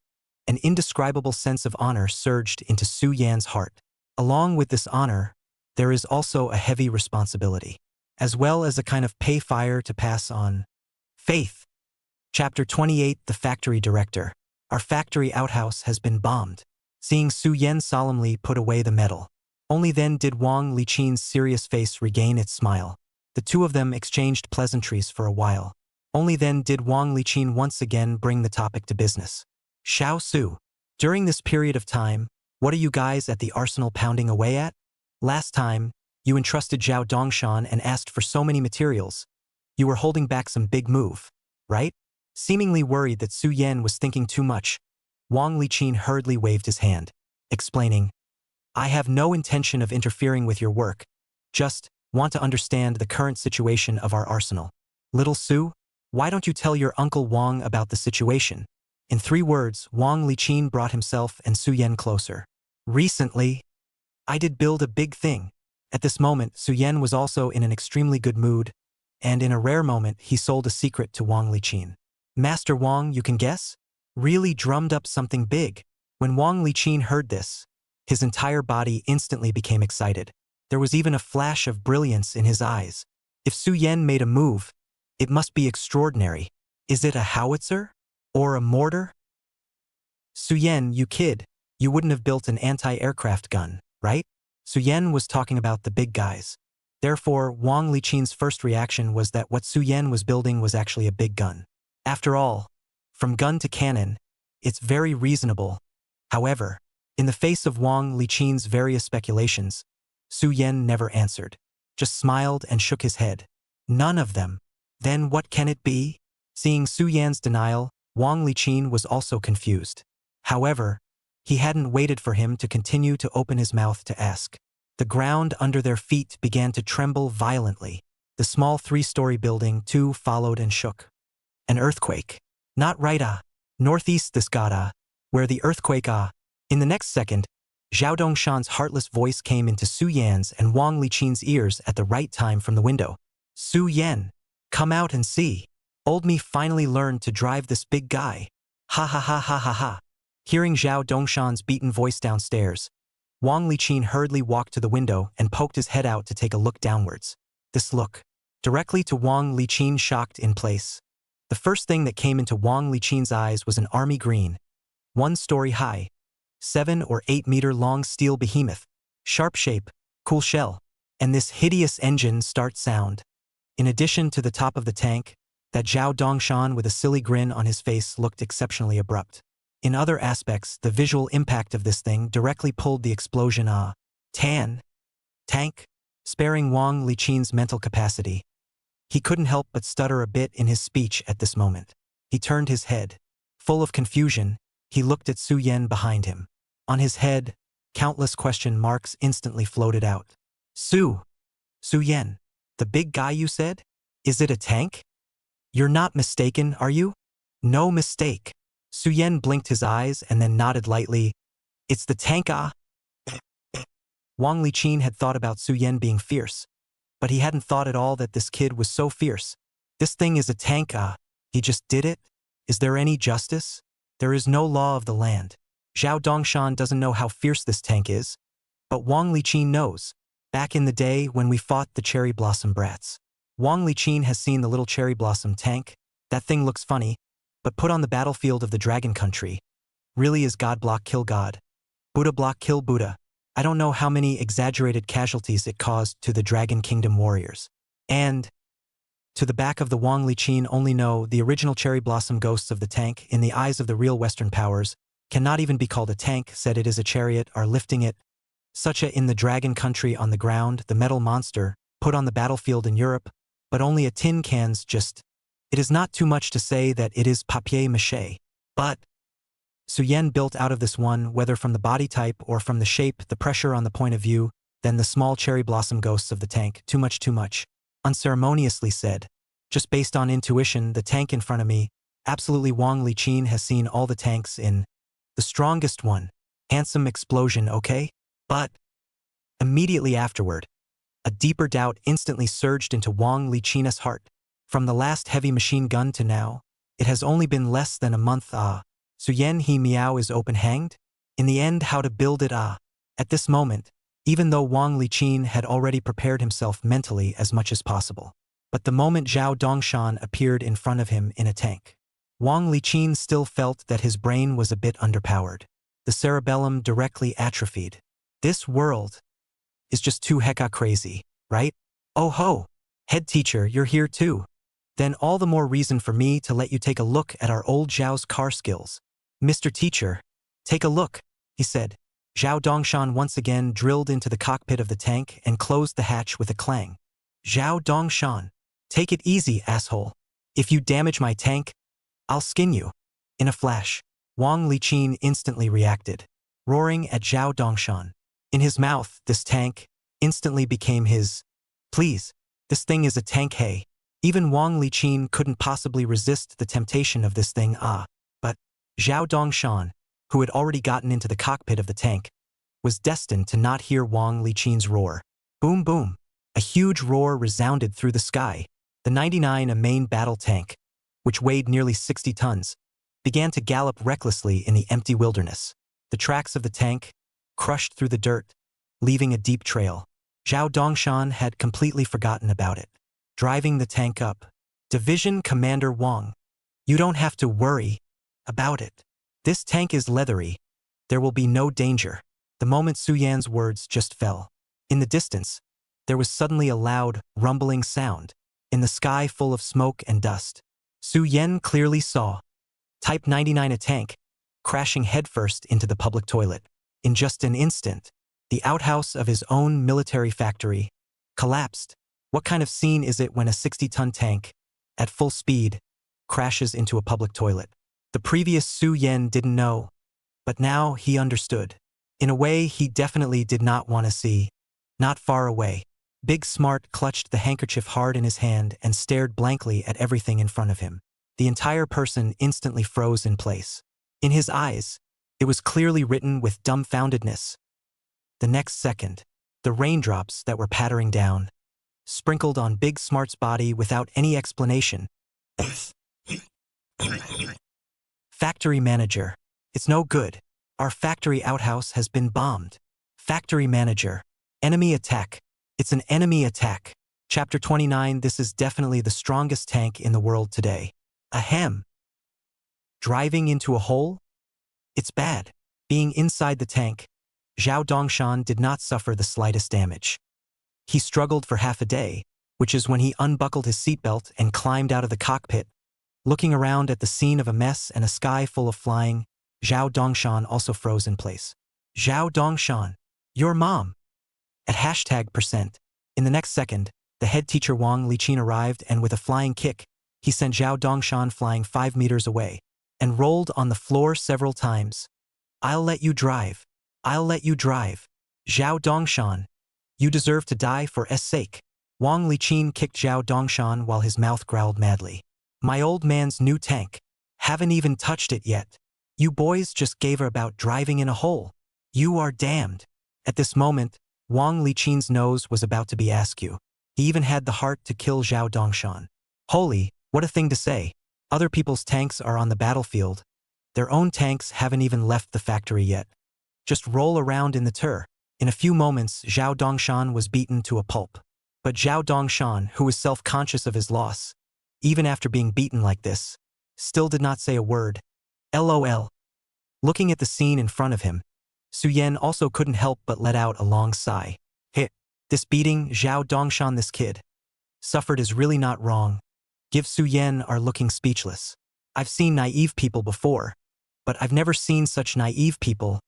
an indescribable sense of honor surged into Su Yan's heart. Along with this honor, there is also a heavy responsibility, as well as a kind of pay fire to pass on. Faith. Chapter 28. The Factory Director. Our factory outhouse has been bombed. Seeing Su Yan solemnly put away the medal. Only then did Wang Liqin's serious face regain its smile. The 2 of them exchanged pleasantries for a while. Only then did Wang Liqin once again bring the topic to business. Xiao Su. During this period of time, what are you guys at the arsenal pounding away at? Last time, you entrusted Zhao Dongshan and asked for so many materials. You were holding back some big move, right? Seemingly worried that Su Yan was thinking too much, Wang Liqin hurriedly waved his hand, explaining, I have no intention of interfering with your work, just want to understand the current situation of our arsenal. Little Su, why don't you tell your Uncle Wang about the situation? In 3 words, Wang Liqin brought himself and Su Yan closer. Recently, I did build a big thing. At this moment, Su Yan was also in an extremely good mood, and in a rare moment he sold a secret to Wang Liqin. Master Wang, you can guess? Really drummed up something big. When Wang Liqin heard this, his entire body instantly became excited. There was even a flash of brilliance in his eyes. If Su Yan made a move, it must be extraordinary. Is it a howitzer? Or a mortar? Su Yan, you kid, you wouldn't have built an anti-aircraft gun, right? Su Yan was talking about the big guys. Therefore, Wang Liqin's first reaction was that what Su Yan was building was actually a big gun. After all, from gun to cannon, it's very reasonable. However, in the face of Wang Liqin's various speculations, Su Yan never answered, just smiled and shook his head. None of them. Then what can it be? Seeing Su Yan's denial, Wang Liqin was also confused. However, he hadn't waited for him to continue to open his mouth to ask. The ground under their feet began to tremble violently. The small 3-story building, too, followed and shook. An earthquake. Not right, northeast this gotta, where the earthquake In the next second, Zhao Dongshan's heartless voice came into Su Yan's and Wang Liqin's ears at the right time from the window. Su Yan, come out and see. Old me finally learned to drive this big guy. Ha ha ha ha ha ha. Hearing Zhao Dongshan's beaten voice downstairs, Wang Liqin hurriedly walked to the window and poked his head out to take a look downwards. This look, directly to Wang Liqin, shocked in place. The first thing that came into Wang Liqin's eyes was an army green, 1-story high, 7 or 8 meter long steel behemoth, sharp shape, cool shell, and this hideous engine start sound. In addition to the top of the tank, that Zhao Dongshan with a silly grin on his face looked exceptionally abrupt. In other aspects, the visual impact of this thing directly pulled the explosion tank, sparing Wang Liqin's mental capacity. He couldn't help but stutter a bit in his speech at this moment. He turned his head. Full of confusion, he looked at Su Yan behind him. On his head, countless question marks instantly floated out. Su Yan, the big guy you said? Is it a tank? You're not mistaken, are you? No mistake. Su Yan blinked his eyes and then nodded lightly. It's the tank, Wang Liqin had thought about Su Yan being fierce, but he hadn't thought at all that this kid was so fierce. This thing is a tank, He just did it? Is there any justice? There is no law of the land. Zhao Dongshan doesn't know how fierce this tank is, but Wang Liqin knows. Back in the day when we fought the Cherry Blossom Brats. Wang Liqin has seen the little Cherry Blossom tank. That thing looks funny, but put on the battlefield of the Dragon Country, really is God block kill God. Buddha block kill Buddha. I don't know how many exaggerated casualties it caused to the Dragon Kingdom warriors. And to the back of the Wang Liqin only know the original Cherry Blossom ghosts of the tank, in the eyes of the real Western powers, cannot even be called a tank, said it is a chariot, are lifting it. such a in the dragon country on the ground, the metal monster, put on the battlefield in Europe, but only a tin can's just. It is not too much to say that it is papier-mâché. But Suyen built out of this one, whether from the body type or from the shape, the pressure on the point of view, then the small cherry blossom ghosts of the tank, too much, unceremoniously said. Just based on intuition, the tank in front of me, absolutely Wang Liqin has seen all the tanks in. The strongest one. Handsome explosion, okay? But immediately afterward, a deeper doubt instantly surged into Wang Liqin's heart. From the last heavy machine gun to now, it has only been less than a month. Suyen he miao is open-hanged? In the end, how to build it? At this moment, even though Wang Liqin had already prepared himself mentally as much as possible. But the moment Zhao Dongshan appeared in front of him in a tank, Wang Liqin still felt that his brain was a bit underpowered. The cerebellum directly atrophied. This world is just too hecka crazy, right? Oh ho! Head teacher, you're here too. Then all the more reason for me to let you take a look at our old Zhao's car skills. Mr. Teacher, take a look, he said. Zhao Dongshan once again drilled into the cockpit of the tank and closed the hatch with a clang. Zhao Dongshan, take it easy, asshole. If you damage my tank, I'll skin you. In a flash, Wang Liqin instantly reacted, roaring at Zhao Dongshan. In his mouth, this tank instantly became his. Please, this thing is a tank, hey. Even Wang Liqin couldn't possibly resist the temptation of this thing, But Zhao Dongshan, who had already gotten into the cockpit of the tank, was destined to not hear Wang Liqin's roar. Boom boom. A huge roar resounded through the sky. The 99, a main battle tank, which weighed nearly 60 tons, began to gallop recklessly in the empty wilderness. The tracks of the tank crushed through the dirt, leaving a deep trail. Zhao Dongshan had completely forgotten about it. Driving the tank up. Division Commander Wang. You don't have to worry about it. This tank is leathery. There will be no danger. The moment Suyan's words just fell. In the distance, there was suddenly a loud, rumbling sound. In the sky full of smoke and dust, Suyen clearly saw Type 99, a tank, crashing headfirst into the public toilet. In just an instant, the outhouse of his own military factory collapsed. What kind of scene is it when a 60-ton tank, at full speed, crashes into a public toilet? The previous Suyen didn't know, but now he understood. In a way he definitely did not want to see. Not far away, Big Smart clutched the handkerchief hard in his hand and stared blankly at everything in front of him. The entire person instantly froze in place. In his eyes, it was clearly written with dumbfoundedness. The next second, the raindrops that were pattering down, sprinkled on Big Smart's body without any explanation. Factory manager. It's no good. Our factory outhouse has been bombed. Factory manager. Enemy attack. It's an enemy attack. Chapter 29. This is definitely the strongest tank in the world today. Ahem. Driving into a hole? It's bad. Being inside the tank, Zhao Dongshan did not suffer the slightest damage. He struggled for half a day, which is when he unbuckled his seatbelt and climbed out of the cockpit. Looking around at the scene of a mess and a sky full of flying, Zhao Dongshan also froze in place. Zhao Dongshan, your mom. At #%. In the next second, the head teacher Wang Liqin arrived and with a flying kick, he sent Zhao Dongshan flying 5 meters away and rolled on the floor several times. I'll let you drive. I'll let you drive. Zhao Dongshan, you deserve to die for S sake. Wang Liqin kicked Zhao Dongshan while his mouth growled madly. My old man's new tank. Haven't even touched it yet. You boys just gave her about driving in a hole. You are damned. At this moment, Wang Liqin's nose was about to be askew. He even had the heart to kill Zhao Dongshan. Holy, what a thing to say. Other people's tanks are on the battlefield. Their own tanks haven't even left the factory yet. Just roll around in the tur. In a few moments, Zhao Dongshan was beaten to a pulp. But Zhao Dongshan, who was self-conscious of his loss, even after being beaten like this, still did not say a word. LOL. Looking at the scene in front of him, Suyen also couldn't help but let out a long sigh. Hey, this beating, Zhao Dongshan, this kid suffered is really not wrong. Give Suyen are looking speechless. I've seen naive people before, but I've never seen such naive people.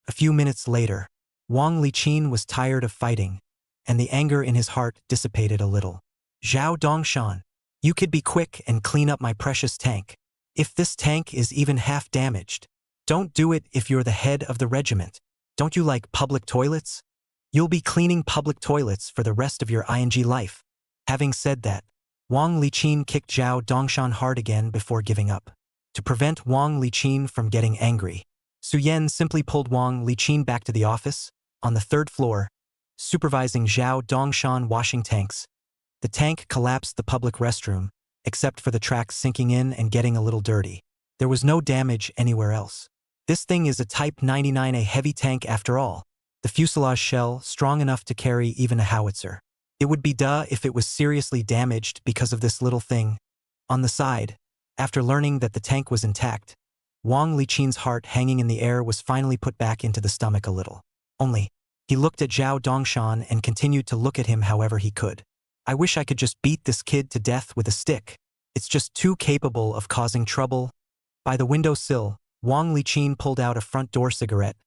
A few minutes later, Wang Liqin was tired of fighting, and the anger in his heart dissipated a little. Zhao Dongshan, you could be quick and clean up my precious tank. If this tank is even half damaged, don't do it if you're the head of the regiment. Don't you like public toilets? You'll be cleaning public toilets for the rest of your ing life. Having said that, Wang Liqin kicked Zhao Dongshan hard again before giving up. To prevent Wang Liqin from getting angry, Su Yan simply pulled Wang Liqin back to the office, on the third floor, supervising Zhao Dongshan washing tanks. The tank collapsed the public restroom, except for the tracks sinking in and getting a little dirty. There was no damage anywhere else. This thing is a Type 99A heavy tank after all. The fuselage shell strong enough to carry even a howitzer. It would be duh if it was seriously damaged because of this little thing. On the side, after learning that the tank was intact, Wang Liqin's heart hanging in the air was finally put back into the stomach a little. Only, he looked at Zhao Dongshan and continued to look at him however he could. I wish I could just beat this kid to death with a stick. It's just too capable of causing trouble. By the windowsill, Wang Liqin pulled out a front door cigarette,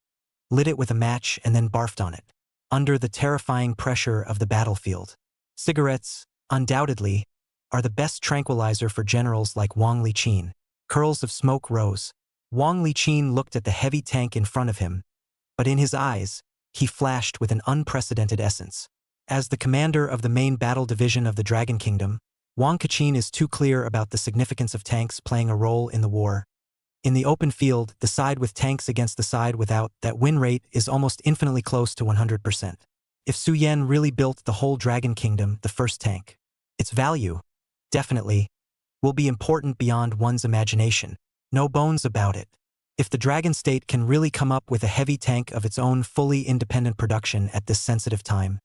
lit it with a match and then barfed on it. Under the terrifying pressure of the battlefield. Cigarettes, undoubtedly, are the best tranquilizer for generals like Wang Liqin. Curls of smoke rose. Wang Liqin looked at the heavy tank in front of him, but in his eyes, he flashed with an unprecedented essence. As the commander of the main battle division of the Dragon Kingdom, Wang Kachin is too clear about the significance of tanks playing a role in the war. In the open field, the side with tanks against the side without, that win rate is almost infinitely close to 100%. If Su Yan really built the whole Dragon Kingdom, the first tank, its value, definitely, will be important beyond one's imagination. No bones about it. If the Dragon State can really come up with a heavy tank of its own fully independent production at this sensitive time,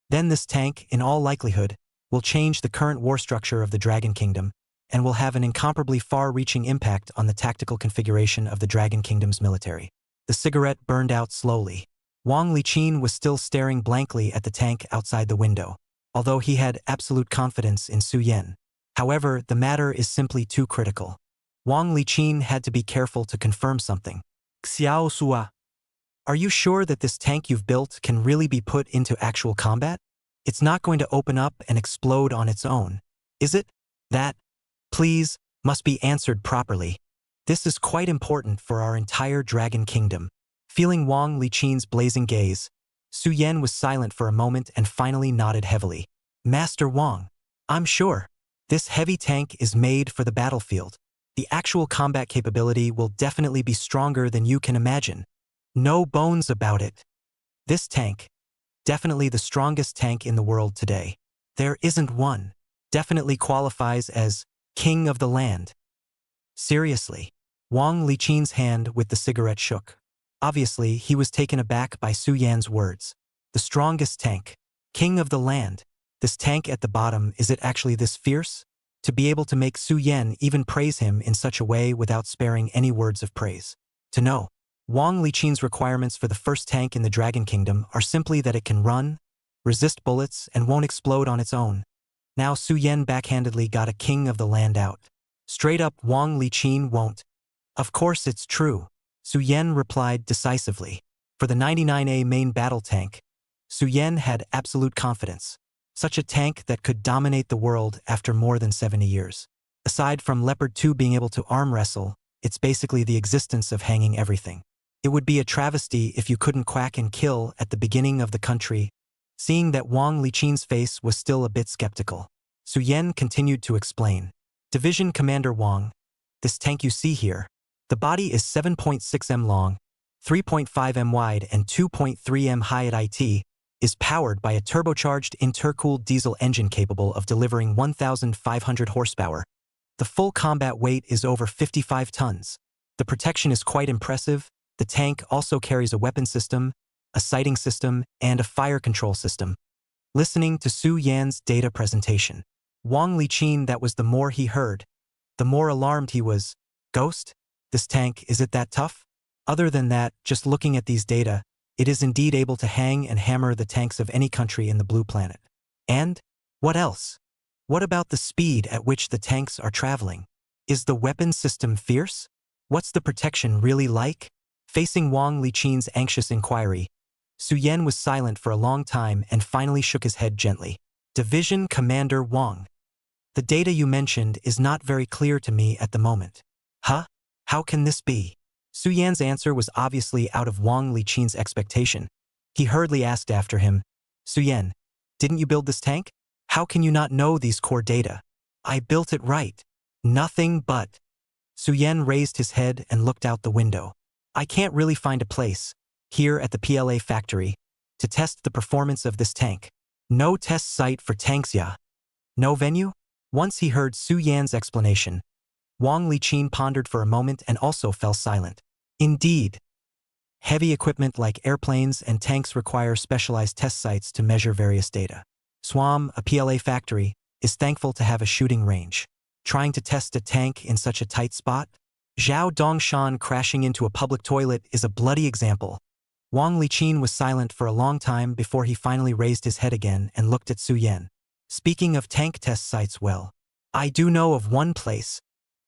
then this tank, in all likelihood, will change the current war structure of the Dragon Kingdom, and will have an incomparably far-reaching impact on the tactical configuration of the Dragon Kingdom's military. The cigarette burned out slowly. Wang Liqin was still staring blankly at the tank outside the window, although he had absolute confidence in Su Yan. However, the matter is simply too critical. Wang Liqin had to be careful to confirm something. Xiao Sua, are you sure that this tank you've built can really be put into actual combat? It's not going to open up and explode on its own, is it? That, please, must be answered properly. This is quite important for our entire Dragon Kingdom. Feeling Wang Liqin's blazing gaze, Su Yan was silent for a moment and finally nodded heavily. Master Wang, I'm sure. This heavy tank is made for the battlefield. The actual combat capability will definitely be stronger than you can imagine. No bones about it. This tank, definitely the strongest tank in the world today. There isn't one. Definitely qualifies as king of the land. Seriously. Wang Liqin's hand with the cigarette shook. Obviously, he was taken aback by Su Yan's words. The strongest tank. King of the land. This tank at the bottom, is it actually this fierce? To be able to make Su Yan even praise him in such a way without sparing any words of praise. To know. Wang Liqin's requirements for the first tank in the Dragon Kingdom are simply that it can run, resist bullets, and won't explode on its own. Now Su Yan backhandedly got a king of the land out. Straight up, Wang Liqin won't. Of course it's true. Su Yan replied decisively. For the 99A main battle tank, Su Yan had absolute confidence. Such a tank that could dominate the world after more than 70 years. Aside from Leopard 2 being able to arm wrestle, it's basically the existence of hanging everything. It would be a travesty if you couldn't quack and kill at the beginning of the country. Seeing that Wang Liqin's face was still a bit skeptical, Su Yan continued to explain. Division Commander Wang, this tank you see here, the body is 7.6 m long, 3.5 m wide and 2.3 m high at IT, is powered by a turbocharged intercooled diesel engine capable of delivering 1,500 horsepower. The full combat weight is over 55 tons. The protection is quite impressive. The tank also carries a weapon system, a sighting system, and a fire control system. Listening to Su Yan's data presentation, Wang Liqin, that was the more he heard, the more alarmed he was. Ghost? This tank, is it that tough? Other than that, just looking at these data, it is indeed able to hang and hammer the tanks of any country in the blue planet. And? What else? What about the speed at which the tanks are traveling? Is the weapon system fierce? What's the protection really like? Facing Wang Liqin's anxious inquiry, Su Yan was silent for a long time and finally shook his head gently. Division Commander Wang. The data you mentioned is not very clear to me at the moment. Huh? How can this be? Su Yan's answer was obviously out of Wang Liqin's expectation. He hurriedly asked after him, Su Yan, didn't you build this tank? How can you not know these core data? I built it right. Nothing but. Su Yan raised his head and looked out the window. I can't really find a place, here at the PLA factory, to test the performance of this tank. No test site for tanks, ya. No venue? Once he heard Su Yan's explanation, Wang Liqin pondered for a moment and also fell silent. Indeed. Heavy equipment like airplanes and tanks require specialized test sites to measure various data. Swam, a PLA factory, is thankful to have a shooting range. Trying to test a tank in such a tight spot? Zhao Dongshan crashing into a public toilet is a bloody example. Wang Liqin was silent for a long time before he finally raised his head again and looked at Su Yan. Speaking of tank test sites, well, I do know of one place.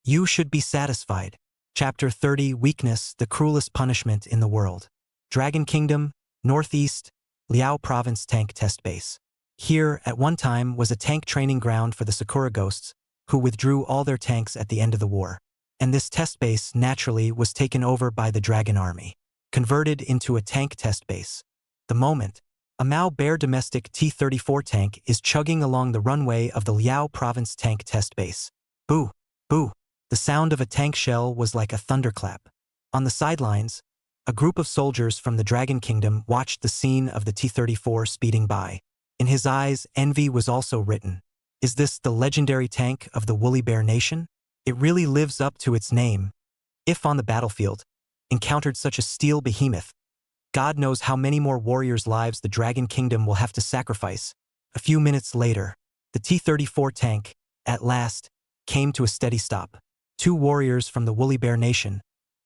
You should be satisfied. Chapter 30, Weakness, the cruelest punishment in the world. Dragon Kingdom, Northeast, Liao Province Tank Test Base. Here, at one time, was a tank training ground for the Sakura Ghosts, who withdrew all their tanks at the end of the war. And this test base, naturally, was taken over by the Dragon Army, converted into a tank test base. The moment, a Mao Bear domestic T-34 tank is chugging along the runway of the Liao Province Tank Test Base. Boo! Boo! The sound of a tank shell was like a thunderclap. On the sidelines, a group of soldiers from the Dragon Kingdom watched the scene of the T-34 speeding by. In his eyes, envy was also written. Is this the legendary tank of the Woolly Bear Nation? It really lives up to its name. If on the battlefield, encountered such a steel behemoth, God knows how many more warriors' lives the Dragon Kingdom will have to sacrifice. A few minutes later, the T-34 tank, at last, came to a steady stop. Two warriors from the Woolly Bear Nation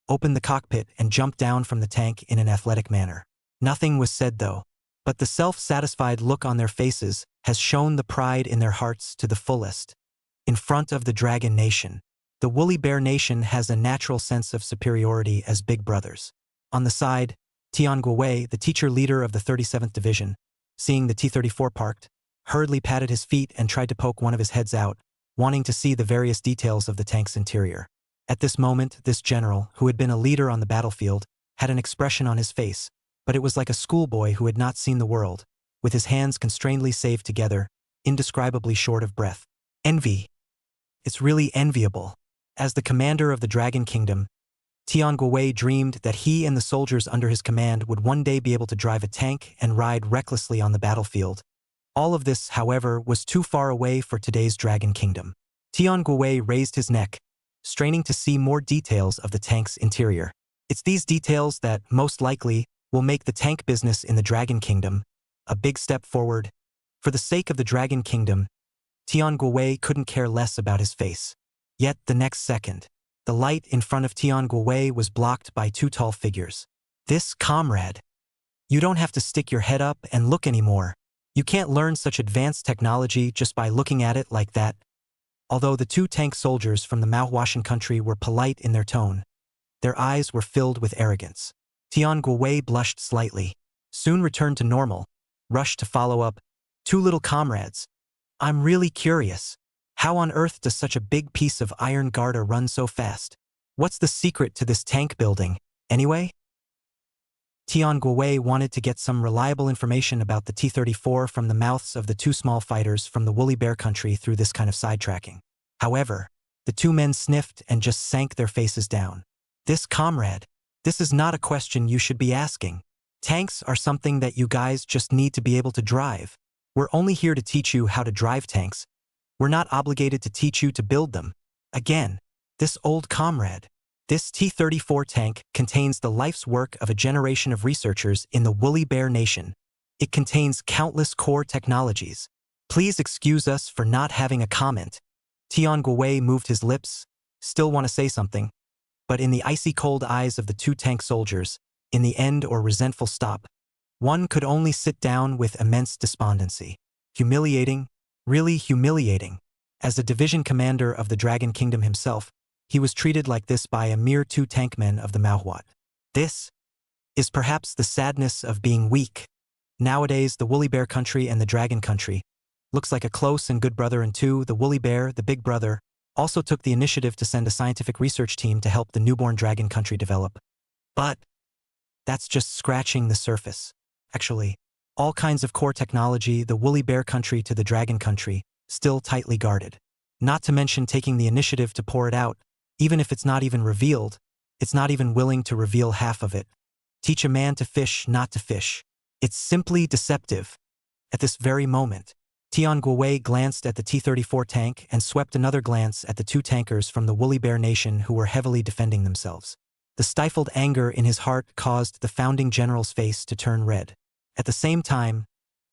opened the cockpit and jumped down from the tank in an athletic manner. Nothing was said though, but the self-satisfied look on their faces has shown the pride in their hearts to the fullest. In front of the Dragon Nation, the Woolly Bear Nation has a natural sense of superiority as big brothers. On the side, Tian Guowei, the teacher leader of the 37th Division, seeing the T-34 parked, hurriedly patted his feet and tried to poke one of his heads out, wanting to see the various details of the tank's interior. At this moment, this general, who had been a leader on the battlefield, had an expression on his face, but it was like a schoolboy who had not seen the world, with his hands constrainedly saved together, indescribably short of breath. Envy. It's really enviable. As the commander of the Dragon Kingdom, Tian Guowei dreamed that he and the soldiers under his command would one day be able to drive a tank and ride recklessly on the battlefield. All of this, however, was too far away for today's Dragon Kingdom. Tian Guowei raised his neck, straining to see more details of the tank's interior. It's these details that, most likely, will make the tank business in the Dragon Kingdom a big step forward. For the sake of the Dragon Kingdom, Tian Guowei couldn't care less about his face. Yet the next second, the light in front of Tian Guowei was blocked by two tall figures. This comrade. You don't have to stick your head up and look anymore. You can't learn such advanced technology just by looking at it like that. Although the two tank soldiers from the Manhwa country were polite in their tone, their eyes were filled with arrogance. Tian Guowei blushed slightly, soon returned to normal, rushed to follow up, two little comrades. I'm really curious. How on earth does such a big piece of iron garda run so fast? What's the secret to this tank building, anyway? Tian Guowei wanted to get some reliable information about the T-34 from the mouths of the two small fighters from the Woolly Bear country through this kind of sidetracking. However, the two men sniffed and just sank their faces down. This comrade, this is not a question you should be asking. Tanks are something that you guys just need to be able to drive. We're only here to teach you how to drive tanks. We're not obligated to teach you to build them. Again, this old comrade. This T-34 tank contains the life's work of a generation of researchers in the Woolly Bear Nation. It contains countless core technologies. Please excuse us for not having a comment. Tian Guowei moved his lips, still want to say something, but in the icy cold eyes of the two tank soldiers, in the end or resentful stop, one could only sit down with immense despondency. Humiliating, really humiliating. As the division commander of the Dragon Kingdom himself, he was treated like this by a mere two tankmen of the Manhwa. This? is perhaps the sadness of being weak. Nowadays, the woolly bear country and the dragon country looks like a close and good brother, and two, the woolly bear, the big brother, also took the initiative to send a scientific research team to help the newborn dragon country develop. But that's just scratching the surface. Actually, all kinds of core technology, the woolly bear country to the dragon country, still tightly guarded. Not to mention taking the initiative to pour it out, even if it's not even revealed, it's not even willing to reveal half of it. Teach a man to fish, not to fish. It's simply deceptive. At this very moment, Tian Guowei glanced at the T-34 tank and swept another glance at the two tankers from the woolly bear nation who were heavily defending themselves. The stifled anger in his heart caused the founding general's face to turn red. At the same time,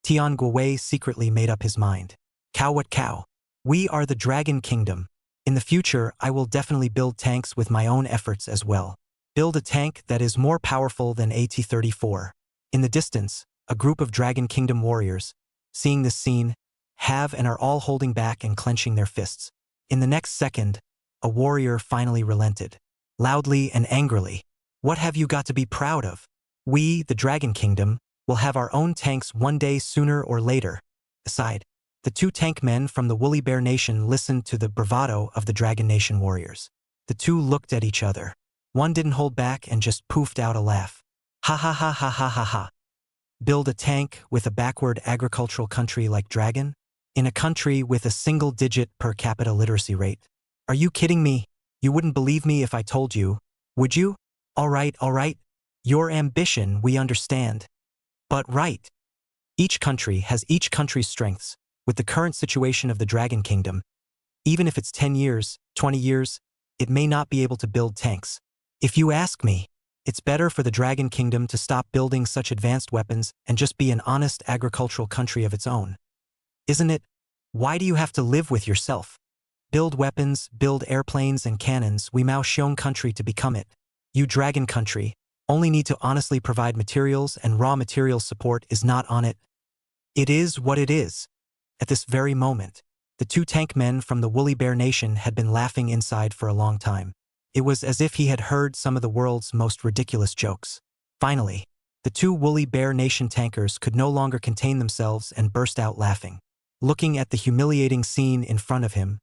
Tian Guowei secretly made up his mind. Cow what cow? We are the Dragon Kingdom. In the future, I will definitely build tanks with my own efforts as well. Build a tank that is more powerful than a T-34. In the distance, a group of Dragon Kingdom warriors, seeing this scene, have and are all holding back and clenching their fists. In the next second, a warrior finally relented. Loudly and angrily. What have you got to be proud of? We, the Dragon Kingdom, will have our own tanks one day sooner or later. Aside, the two tank men from the woolly bear nation listened to the bravado of the Dragon Nation warriors. The two looked at each other. One didn't hold back and just poofed out a laugh. Ha ha ha ha ha ha ha. Build a tank with a backward agricultural country like Dragon? In a country with a single-digit per capita literacy rate? Are you kidding me? You wouldn't believe me if I told you, would you? All right. Your ambition, we understand. But right. Each country has each country's strengths. With the current situation of the Dragon Kingdom, even if it's 10 years, 20 years, it may not be able to build tanks. If you ask me, it's better for the Dragon Kingdom to stop building such advanced weapons and just be an honest agricultural country of its own. Isn't it? Why do you have to live with yourself? Build weapons, build airplanes and cannons, we Mao Xiong country to become it. You Dragon country only need to honestly provide materials, and raw materials support is not on it. It is what it is. At this very moment, the two tank men from the woolly bear nation had been laughing inside for a long time. It was as if he had heard some of the world's most ridiculous jokes. Finally, the two woolly bear nation tankers could no longer contain themselves and burst out laughing. Looking at the humiliating scene in front of him,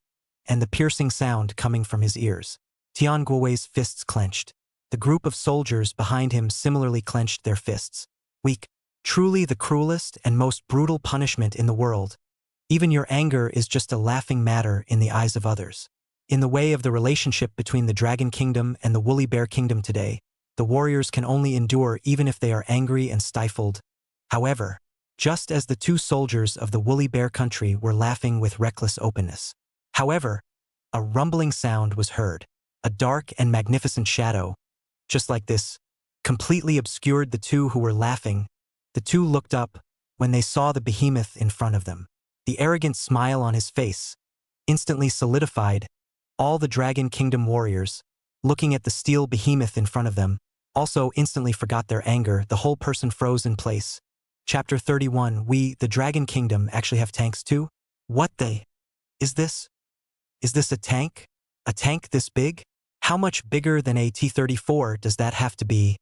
and the piercing sound coming from his ears, Tian Guowei's fists clenched. The group of soldiers behind him similarly clenched their fists. Weak. Truly the cruelest and most brutal punishment in the world. Even your anger is just a laughing matter in the eyes of others. In the way of the relationship between the Dragon Kingdom and the Woolly Bear Kingdom today, the warriors can only endure even if they are angry and stifled. However, just as the two soldiers of the Woolly Bear country were laughing with reckless openness. However, a rumbling sound was heard. A dark and magnificent shadow, just like this, completely obscured the two who were laughing. The two looked up when they saw the behemoth in front of them. The arrogant smile on his face instantly solidified. All the Dragon Kingdom warriors, looking at the steel behemoth in front of them, also instantly forgot their anger. The whole person froze in place. Chapter 31. We, the Dragon Kingdom, actually have tanks too? What the? Is this? Is this a tank? A tank this big? How much bigger than a T-34 does that have to be?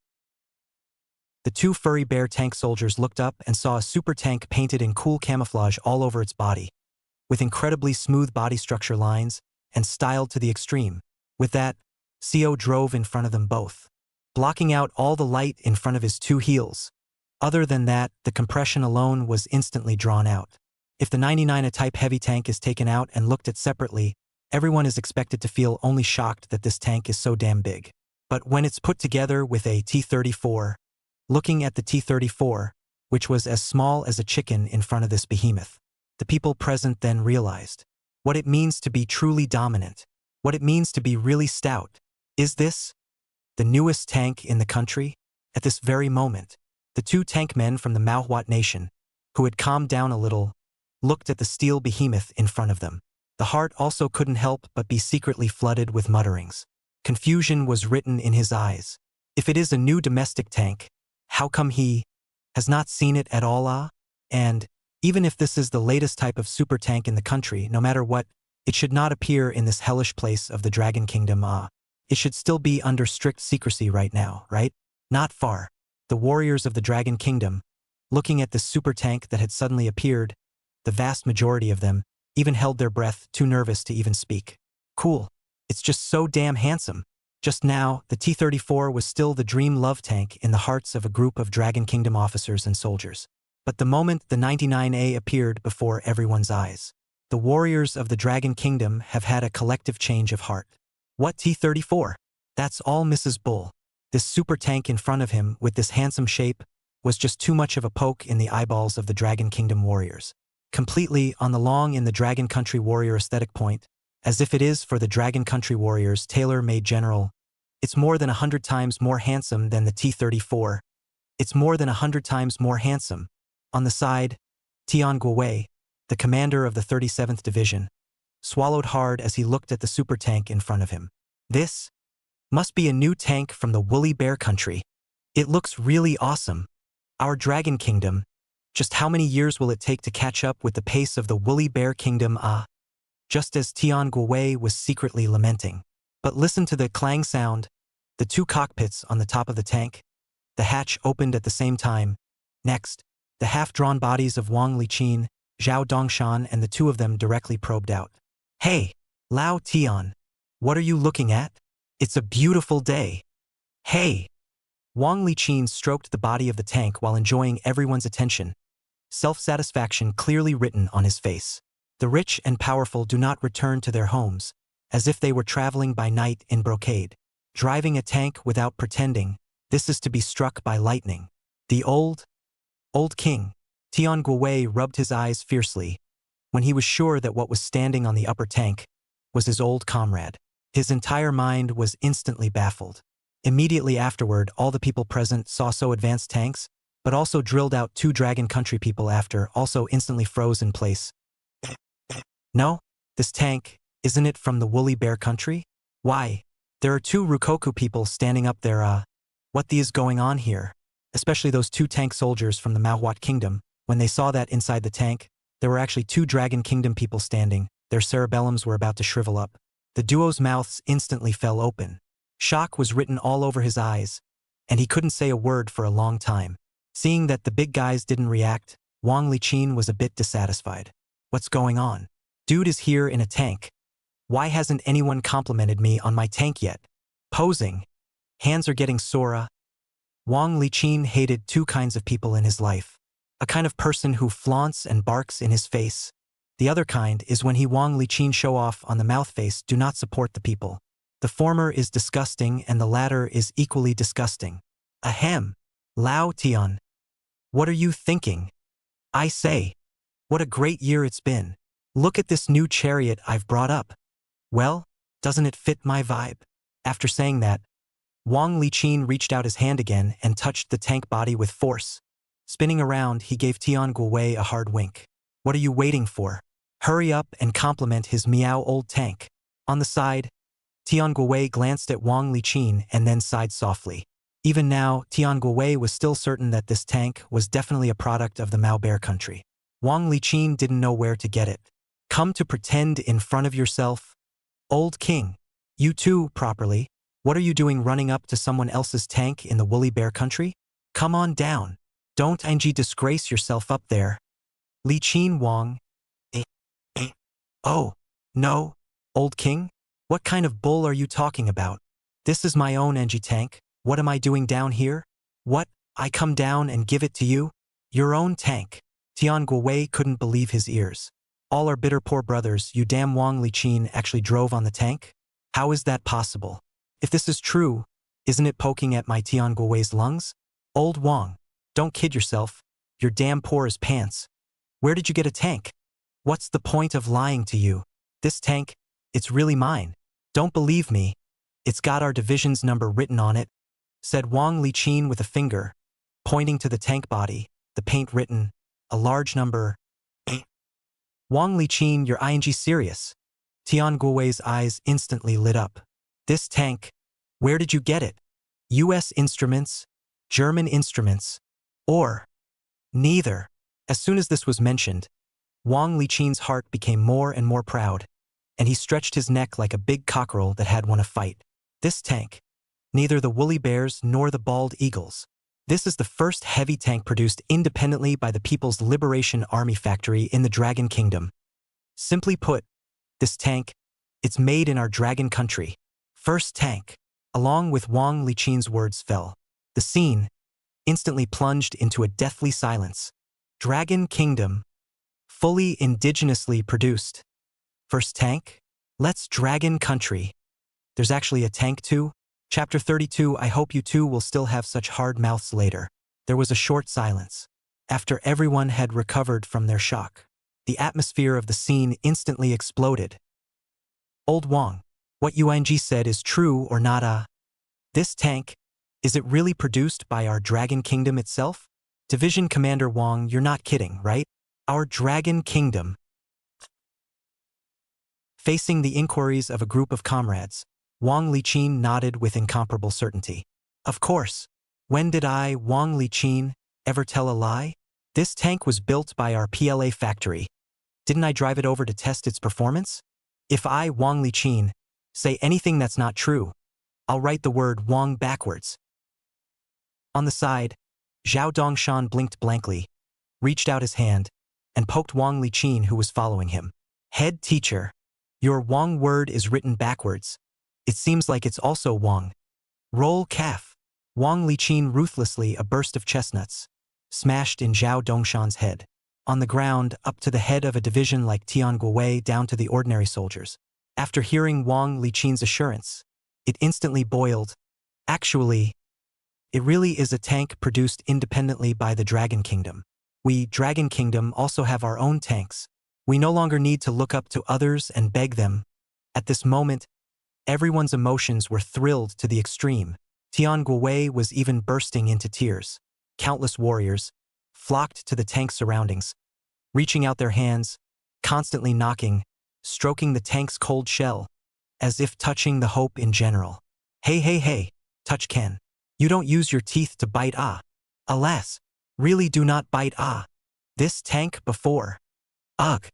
The two furry bear tank soldiers looked up and saw a super tank painted in cool camouflage all over its body, with incredibly smooth body structure lines and styled to the extreme. With that, Co drove in front of them both, blocking out all the light in front of his two heels. Other than that, the compression alone was instantly drawn out. If the 99A type heavy tank is taken out and looked at separately, everyone is expected to feel only shocked that this tank is so damn big. But when it's put together with a T-34, looking at the T-34, which was as small as a chicken in front of this behemoth, the people present then realized what it means to be truly dominant, what it means to be really stout. Is this the newest tank in the country? At this very moment, the two tank men from the Manhwa nation, who had calmed down a little, looked at the steel behemoth in front of them. The heart also couldn't help but be secretly flooded with mutterings. Confusion was written in his eyes. If it is a new domestic tank, how come he has not seen it at all? And even if this is the latest type of super tank in the country, no matter what, it should not appear in this hellish place of the Dragon Kingdom. It should still be under strict secrecy right now, right? Not far. The warriors of the Dragon Kingdom, looking at this super tank that had suddenly appeared, the vast majority of them even held their breath, too nervous to even speak. Cool. It's just so damn handsome. Just now, the T-34 was still the dream love tank in the hearts of a group of Dragon Kingdom officers and soldiers. But the moment the 99A appeared before everyone's eyes, the warriors of the Dragon Kingdom have had a collective change of heart. What T-34? That's all Mrs. Bull. This super tank in front of him with this handsome shape was just too much of a poke in the eyeballs of the Dragon Kingdom warriors. Completely on the long in the Dragon Country warrior aesthetic point, as if it is for the Dragon Country warriors tailor-made general. It's more than 100 times more handsome than the T-34. It's more than 100 times more handsome. On the side, Tian Guowei, the commander of the 37th Division, swallowed hard as he looked at the super tank in front of him. This must be a new tank from the Woolly Bear Country. It looks really awesome. Our Dragon Kingdom, just how many years will it take to catch up with the pace of the Woolly Bear Kingdom? Just as Tian Guowei was secretly lamenting. But listen to the clang sound. The two cockpits on the top of the tank. The hatch opened at the same time. Next, the half-drawn bodies of Wang Liqin, Zhao Dongshan and the two of them directly probed out. Hey, Lao Tian, what are you looking at? It's a beautiful day. Hey. Wang Liqin stroked the body of the tank while enjoying everyone's attention. Self-satisfaction clearly written on his face. The rich and powerful do not return to their homes, as if they were traveling by night in brocade. Driving a tank without pretending, this is to be struck by lightning. The old king. Tian Guowei rubbed his eyes fiercely when he was sure that what was standing on the upper tank was his old comrade. His entire mind was instantly baffled. Immediately afterward, all the people present saw so advanced tanks, but also drilled out two Dragon Country people after, also instantly froze in place. No, this tank, isn't it from the Woolly Bear Country? Why? There are two Rukoku people standing up there. What is going on here? Especially those two tank soldiers from the Manhwa Kingdom. When they saw that inside the tank, there were actually two Dragon Kingdom people standing. Their cerebellums were about to shrivel up. The duo's mouths instantly fell open. Shock was written all over his eyes, and he couldn't say a word for a long time. Seeing that the big guys didn't react, Wang Liqin was a bit dissatisfied. What's going on? Dude is here in a tank. Why hasn't anyone complimented me on my tank yet? Posing. Hands are getting sore. Wang Liqin hated two kinds of people in his life. A kind of person who flaunts and barks in his face. The other kind is when he Wang Liqin show off on the mouth face do not support the people. The former is disgusting and the latter is equally disgusting. Ahem. Lao Tian. What are you thinking? I say. What a great year it's been. Look at this new chariot I've brought up. Well, doesn't it fit my vibe? After saying that, Wang Liqin reached out his hand again and touched the tank body with force. Spinning around, he gave Tian Guowei a hard wink. What are you waiting for? Hurry up and compliment his meow old tank. On the side, Tian Guowei glanced at Wang Liqin and then sighed softly. Even now, Tian Guowei was still certain that this tank was definitely a product of the Mao Bear Country. Wang Liqin didn't know where to get it. Come to pretend in front of yourself? Old king. You too, properly. What are you doing running up to someone else's tank in the Woolly Bear Country? Come on down. Don't disgrace yourself up there. Liqin Wang. Oh, no. Old king? What kind of bull are you talking about? This is my own tank. What am I doing down here? What? I come down and give it to you? Your own tank. Tian Guowei couldn't believe his ears. All our bitter poor brothers, you damn Wang Liqin actually drove on the tank? How is that possible? If this is true, isn't it poking at my Tian Guowei's lungs? Old Wang, don't kid yourself. You're damn poor as pants. Where did you get a tank? What's the point of lying to you? This tank, it's really mine. Don't believe me. It's got our division's number written on it, said Wang Liqin with a finger, pointing to the tank body, the paint written, a large number. Wang Liqin, you're serious? Tian Guowei's eyes instantly lit up. This tank, where did you get it? US Instruments? German Instruments? Or neither? As soon as this was mentioned, Wang Liqin's heart became more and more proud, and he stretched his neck like a big cockerel that had won a fight. This tank, neither the woolly bears nor the bald eagles. This is the first heavy tank produced independently by the People's Liberation Army factory in the Dragon Kingdom. Simply put, this tank, it's made in our dragon country. First tank. Along with Wang Liqin's words fell. The scene instantly plunged into a deathly silence. Dragon Kingdom. Fully indigenously produced. First tank? Let's Dragon Country. There's actually a tank too? Chapter 32. I hope you two will still have such hard mouths later. There was a short silence. After everyone had recovered from their shock, the atmosphere of the scene instantly exploded. Old Wang, what Yuang said is true or not? This tank, is it really produced by our Dragon Kingdom itself? Division Commander Wang, you're not kidding, right? Our Dragon Kingdom. Facing the inquiries of a group of comrades, Wang Liqin nodded with incomparable certainty. Of course. When did I, Wang Liqin, ever tell a lie? This tank was built by our PLA factory. Didn't I drive it over to test its performance? If I, Wang Liqin, say anything that's not true, I'll write the word Wang backwards. On the side, Zhao Dongshan blinked blankly, reached out his hand, and poked Wang Liqin, who was following him. Head teacher, your Wang word is written backwards. It seems like it's also Wang. Roll calf. Wang Liqin ruthlessly, a burst of chestnuts, smashed in Zhao Dongshan's head. On the ground, up to the head of a division like Tian Guowei down to the ordinary soldiers. After hearing Wang Liqin's assurance, it instantly boiled. Actually, it really is a tank produced independently by the Dragon Kingdom. We, Dragon Kingdom, also have our own tanks. We no longer need to look up to others and beg them. At this moment, everyone's emotions were thrilled to the extreme. Tian Guowei was even bursting into tears. Countless warriors flocked to the tank's surroundings, reaching out their hands, constantly knocking, stroking the tank's cold shell, as if touching the hope in general. Hey, touch Ken. You don't use your teeth to bite Alas, really do not bite This tank before. Ugh.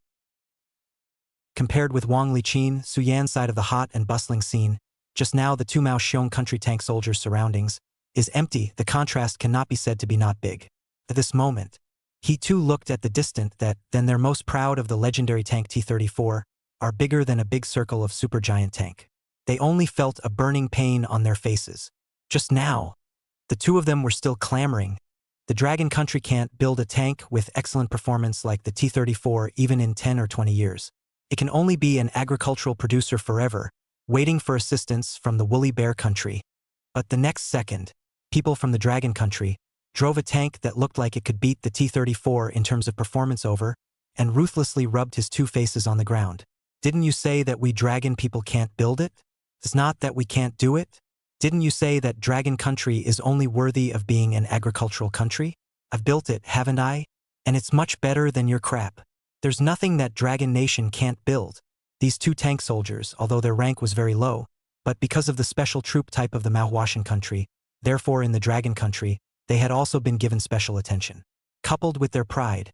Compared with Wang Liqin, Su Yan's side of the hot and bustling scene, just now the two Mao Xiong country tank soldiers' surroundings is empty. The contrast cannot be said to be not big. At this moment, he too looked at the distant that then they're most proud of the legendary tank T-34 are bigger than a big circle of supergiant tank. They only felt a burning pain on their faces. Just now, the two of them were still clamoring. The Dragon Country can't build a tank with excellent performance like the T-34 even in 10 or 20 years. It can only be an agricultural producer forever, waiting for assistance from the Woolly Bear Country. But the next second, people from the Dragon Country drove a tank that looked like it could beat the T-34 in terms of performance over, and ruthlessly rubbed his two faces on the ground. Didn't you say that we Dragon people can't build it? It's not that we can't do it? Didn't you say that Dragon Country is only worthy of being an agricultural country? I've built it, haven't I? And it's much better than your crap. There's nothing that Dragon Nation can't build. These two tank soldiers, although their rank was very low, but because of the special troop type of the Manhwaeshan country, therefore in the Dragon Country, they had also been given special attention. Coupled with their pride,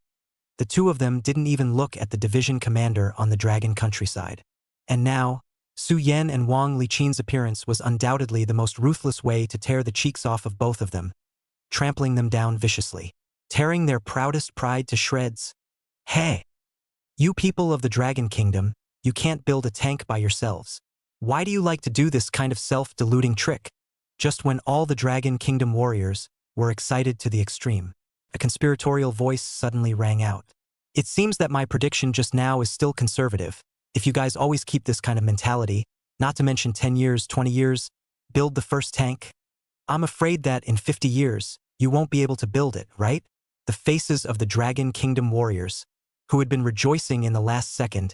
the two of them didn't even look at the division commander on the Dragon Countryside. And now, Su Yan and Wang Liqin's appearance was undoubtedly the most ruthless way to tear the cheeks off of both of them, trampling them down viciously, tearing their proudest pride to shreds. Hey! You people of the Dragon Kingdom, you can't build a tank by yourselves. Why do you like to do this kind of self-deluding trick? Just when all the Dragon Kingdom warriors were excited to the extreme, a conspiratorial voice suddenly rang out. It seems that my prediction just now is still conservative. If you guys always keep this kind of mentality, not to mention 10 years, 20 years, build the first tank, I'm afraid that in 50 years, you won't be able to build it, right? The faces of the Dragon Kingdom warriors, who had been rejoicing in the last second,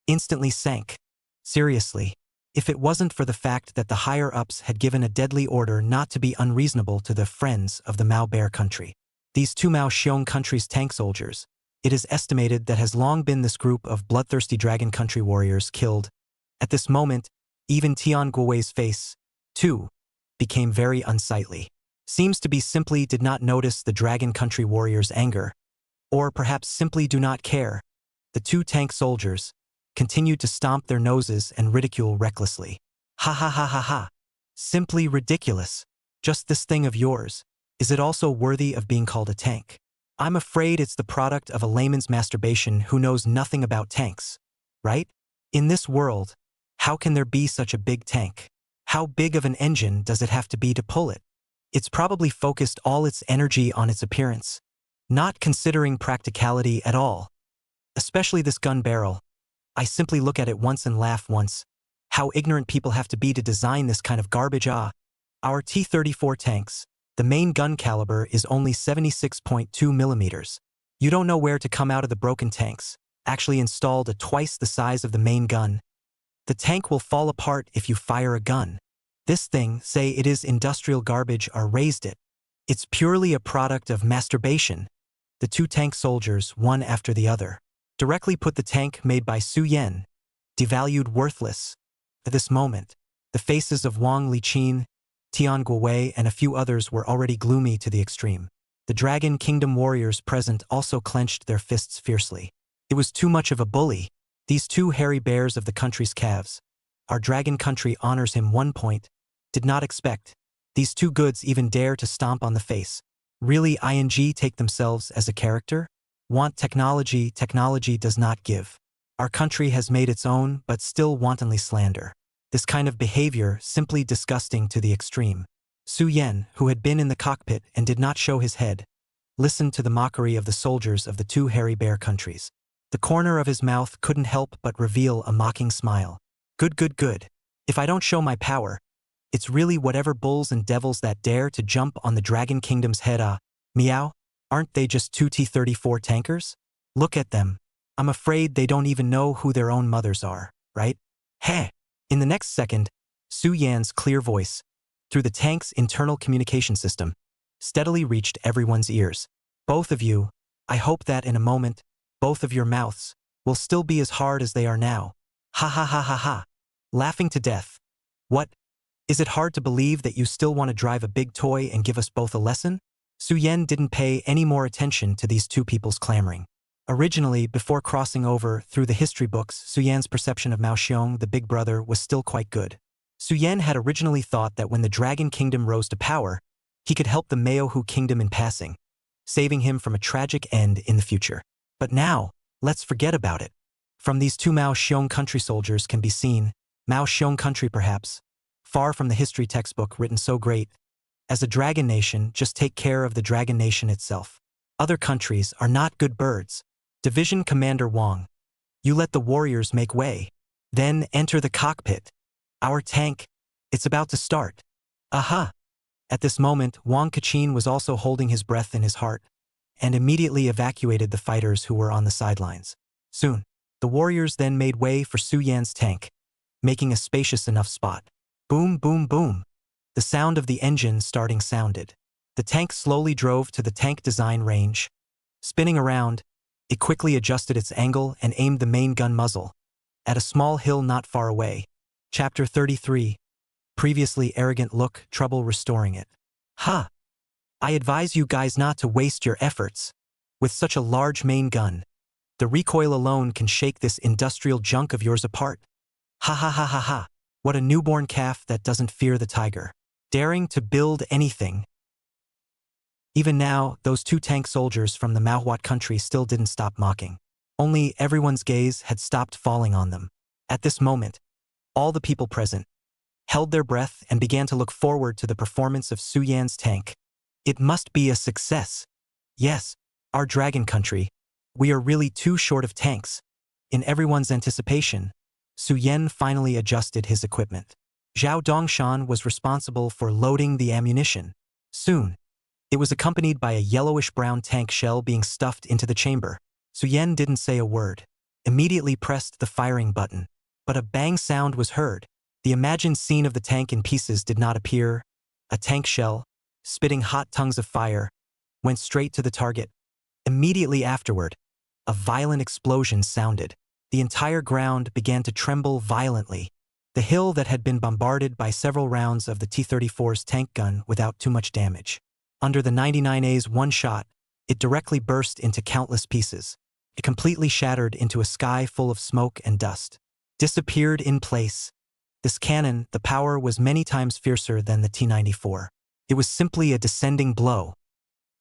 instantly sank. Seriously, if it wasn't for the fact that the higher-ups had given a deadly order not to be unreasonable to the friends of the Mao Bear country. These two Mao Xiong country's tank soldiers, it is estimated that has long been this group of bloodthirsty Dragon Country warriors killed. At this moment, even Tian Guowei's face, too, became very unsightly. Seems to be simply did not notice the Dragon Country warriors' anger, or perhaps simply do not care. The two tank soldiers continued to stomp their noses and ridicule recklessly. Ha ha ha ha ha. Simply ridiculous. Just this thing of yours. Is it also worthy of being called a tank? I'm afraid it's the product of a layman's masturbation who knows nothing about tanks. Right? In this world, how can there be such a big tank? How big of an engine does it have to be to pull it? It's probably focused all its energy on its appearance, not considering practicality at all. Especially this gun barrel. I simply look at it once and laugh once. How ignorant people have to be to design this kind of garbage. Our T-34 tanks, the main gun caliber is only 76.2 millimeters. You don't know where to come out of the broken tanks, actually installed at twice the size of the main gun. The tank will fall apart if you fire a gun. This thing, say it is industrial garbage or raised it. It's purely a product of masturbation. The two tank soldiers, one after the other, directly put the tank made by Su Yan, devalued worthless. At this moment, the faces of Wang Liqin, Tian Guowei and a few others were already gloomy to the extreme. The Dragon Kingdom warriors present also clenched their fists fiercely. It was too much of a bully. These two hairy bears of the country's calves. Our dragon country honors him 1 point. Did not expect. These two goods even dare to stomp on the face. Really ing take themselves as a character? Want technology, technology does not give. Our country has made its own but still wantonly slander. This kind of behavior simply disgusting to the extreme. Su Yan, who had been in the cockpit and did not show his head, listened to the mockery of the soldiers of the two hairy bear countries. The corner of his mouth couldn't help but reveal a mocking smile. Good, good, good. If I don't show my power, it's really whatever bulls and devils that dare to jump on the Dragon Kingdom's head. Meow? Aren't they just two T-34 tankers? Look at them. I'm afraid they don't even know who their own mothers are, right? Heh! In the next second, Su Yan's clear voice, through the tank's internal communication system, steadily reached everyone's ears. Both of you, I hope that in a moment, both of your mouths will still be as hard as they are now. Ha ha ha ha ha. Laughing to death. What? Is it hard to believe that you still want to drive a big toy and give us both a lesson? Su Yan didn't pay any more attention to these two people's clamoring. Originally, before crossing over through the history books, Su Yan's perception of Mao Xiong, the big brother, was still quite good. Su Yan had originally thought that when the Dragon Kingdom rose to power, he could help the Maohu Kingdom in passing, saving him from a tragic end in the future. But now, let's forget about it. From these two Mao Xiong country soldiers can be seen, Mao Xiong country perhaps, far from the history textbook written so great. As a dragon nation, just take care of the dragon nation itself. Other countries are not good birds. Division Commander Wang, you let the warriors make way. Then enter the cockpit. Our tank, it's about to start. Aha! At this moment, Wang Kachin was also holding his breath in his heart, and immediately evacuated the fighters who were on the sidelines. Soon, the warriors then made way for Su Yan's tank, making a spacious enough spot. Boom, boom, boom. The sound of the engine starting sounded. The tank slowly drove to the tank design range. Spinning around, it quickly adjusted its angle and aimed the main gun muzzle at a small hill not far away. Chapter 33. Previously arrogant look, trouble restoring it. Ha! I advise you guys not to waste your efforts. With such a large main gun, the recoil alone can shake this industrial junk of yours apart. Ha ha ha ha ha. What a newborn calf that doesn't fear the tiger. Daring to build anything. Even now, those two tank soldiers from the Manhwa country still didn't stop mocking. Only everyone's gaze had stopped falling on them. At this moment, all the people present held their breath and began to look forward to the performance of Su Yan's tank. It must be a success. Yes, our dragon country. We are really too short of tanks. In everyone's anticipation, Su Yan finally adjusted his equipment. Zhao Dongshan was responsible for loading the ammunition. Soon, it was accompanied by a yellowish-brown tank shell being stuffed into the chamber. Su Yan didn't say a word, immediately pressed the firing button. But a bang sound was heard. The imagined scene of the tank in pieces did not appear. A tank shell, spitting hot tongues of fire, went straight to the target. Immediately afterward, a violent explosion sounded. The entire ground began to tremble violently. The hill that had been bombarded by several rounds of the T-34's tank gun without too much damage. Under the 99A's one shot, it directly burst into countless pieces. It completely shattered into a sky full of smoke and dust. Disappeared in place. This cannon, the power was many times fiercer than the T-94. It was simply a descending blow.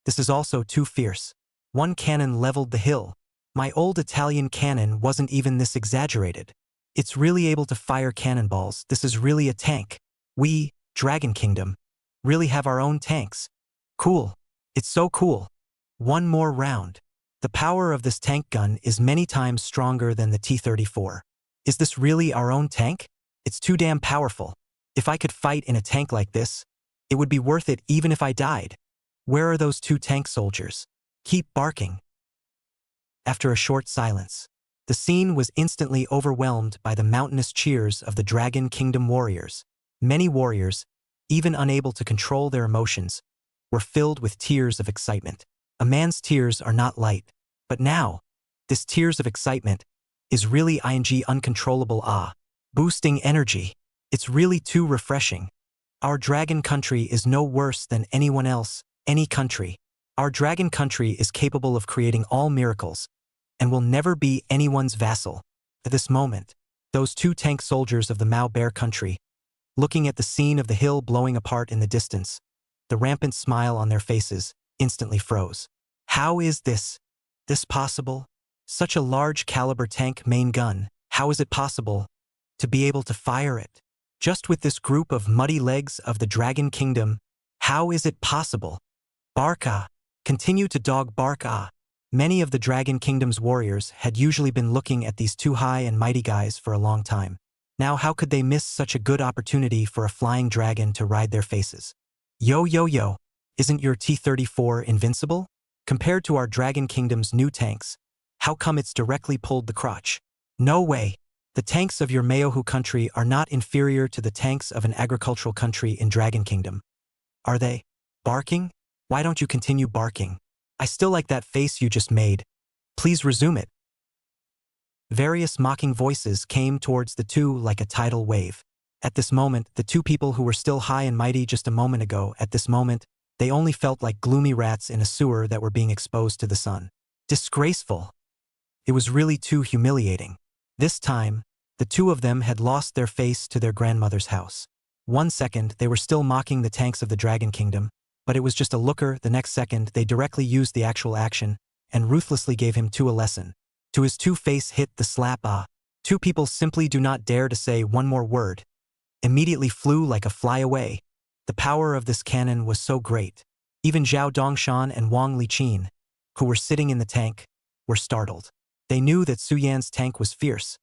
This is also too fierce. One cannon leveled the hill. My old Italian cannon wasn't even this exaggerated. It's really able to fire cannonballs. This is really a tank. We, Dragon Kingdom, really have our own tanks. Cool. It's so cool. One more round. The power of this tank gun is many times stronger than the T-34. Is this really our own tank? It's too damn powerful. If I could fight in a tank like this, it would be worth it even if I died. Where are those two tank soldiers? Keep barking. After a short silence, the scene was instantly overwhelmed by the mountainous cheers of the Dragon Kingdom warriors. Many warriors, even unable to control their emotions, were filled with tears of excitement. A man's tears are not light, but now, this tears of excitement is really uncontrollable boosting energy. It's really too refreshing. Our dragon country is no worse than anyone else, any country. Our dragon country is capable of creating all miracles and will never be anyone's vassal. At this moment, those two tank soldiers of the Mao Bear country, looking at the scene of the hill blowing apart in the distance, the rampant smile on their faces instantly froze. How is this possible? Such a large caliber tank main gun, how is it possible to be able to fire it? Just with this group of muddy legs of the Dragon Kingdom, how is it possible? Bark continue to dog bark Many of the Dragon Kingdom's warriors had usually been looking at these two high and mighty guys for a long time. Now how could they miss such a good opportunity for a flying dragon to ride their faces? Yo, isn't your T-34 invincible? Compared to our Dragon Kingdom's new tanks, how come it's directly pulled the crotch? No way. The tanks of your Maohu country are not inferior to the tanks of an agricultural country in Dragon Kingdom. Are they? Barking? Why don't you continue barking? I still like that face you just made. Please resume it. Various mocking voices came towards the two like a tidal wave. At this moment, the two people who were still high and mighty just a moment ago, at this moment, they only felt like gloomy rats in a sewer that were being exposed to the sun. Disgraceful. It was really too humiliating. This time, the two of them had lost their face to their grandmother's house. 1 second, they were still mocking the tanks of the Dragon Kingdom, but it was just a looker. The next second, they directly used the actual action and ruthlessly gave him a lesson. To his two-face hit the slap Two people simply do not dare to say one more word. Immediately flew like a fly away. The power of this cannon was so great. Even Zhao Dongshan and Wang Liqin, who were sitting in the tank, were startled. They knew that Su Yan's tank was fierce,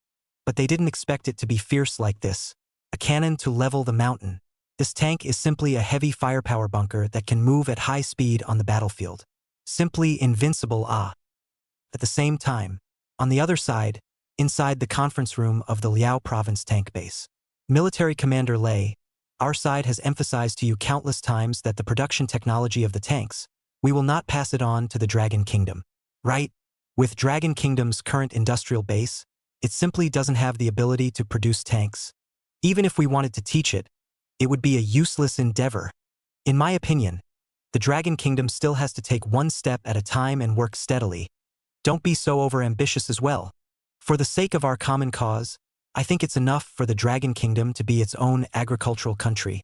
but they didn't expect it to be fierce like this. A cannon to level the mountain. This tank is simply a heavy firepower bunker that can move at high speed on the battlefield. Simply invincible At the same time, on the other side, inside the conference room of the Liao Province tank base, Military Commander Lei, our side has emphasized to you countless times that the production technology of the tanks, we will not pass it on to the Dragon Kingdom. Right? With Dragon Kingdom's current industrial base, it simply doesn't have the ability to produce tanks. Even if we wanted to teach it, it would be a useless endeavor. In my opinion, the Dragon Kingdom still has to take one step at a time and work steadily. Don't be so overambitious as well. For the sake of our common cause, I think it's enough for the Dragon Kingdom to be its own agricultural country.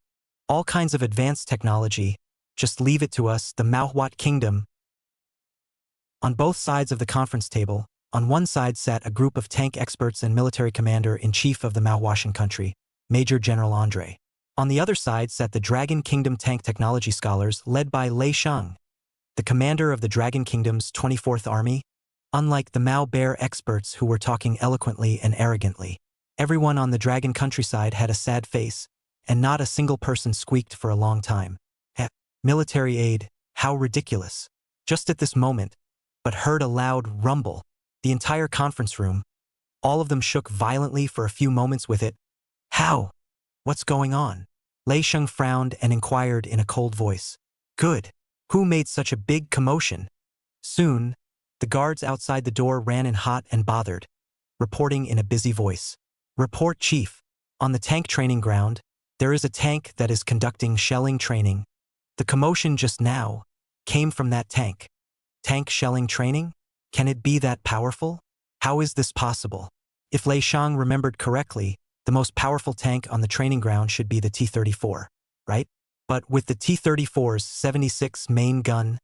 All kinds of advanced technology, just leave it to us, the Manhwa Kingdom. On both sides of the conference table, on one side sat a group of tank experts and military commander-in-chief of the Manhwa country, Major General Andre. On the other side sat the Dragon Kingdom tank technology scholars led by Lei Sheng, the commander of the Dragon Kingdom's 24th Army. Unlike the Mao Bear experts who were talking eloquently and arrogantly, everyone on the Dragon countryside had a sad face, and not a single person squeaked for a long time. Military aid, how ridiculous. Just at this moment, but heard a loud rumble. The entire conference room, all of them shook violently for a few moments with it. How? What's going on? Lei Sheng frowned and inquired in a cold voice. Good. Who made such a big commotion? Soon, the guards outside the door ran in hot and bothered, reporting in a busy voice. Report, Chief. On the tank training ground, there is a tank that is conducting shelling training. The commotion just now came from that tank. Tank shelling training? Can it be that powerful? How is this possible? If Lei Sheng remembered correctly, the most powerful tank on the training ground should be the T-34, right? But with the T-34's 76 main gun,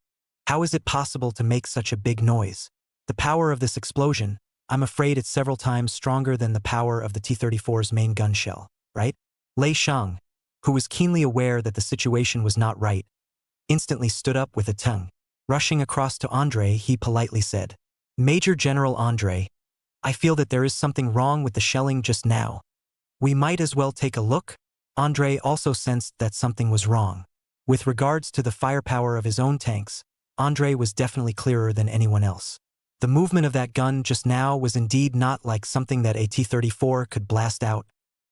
how is it possible to make such a big noise? The power of this explosion, I'm afraid it's several times stronger than the power of the T-34's main gun shell, right? Lei Shang, who was keenly aware that the situation was not right, instantly stood up with a tongue. Rushing across to Andre, he politely said, "Major General Andre, I feel that there is something wrong with the shelling just now. We might as well take a look." Andre also sensed that something was wrong. With regards to the firepower of his own tanks, Andre was definitely clearer than anyone else. The movement of that gun just now was indeed not like something that a T-34 could blast out.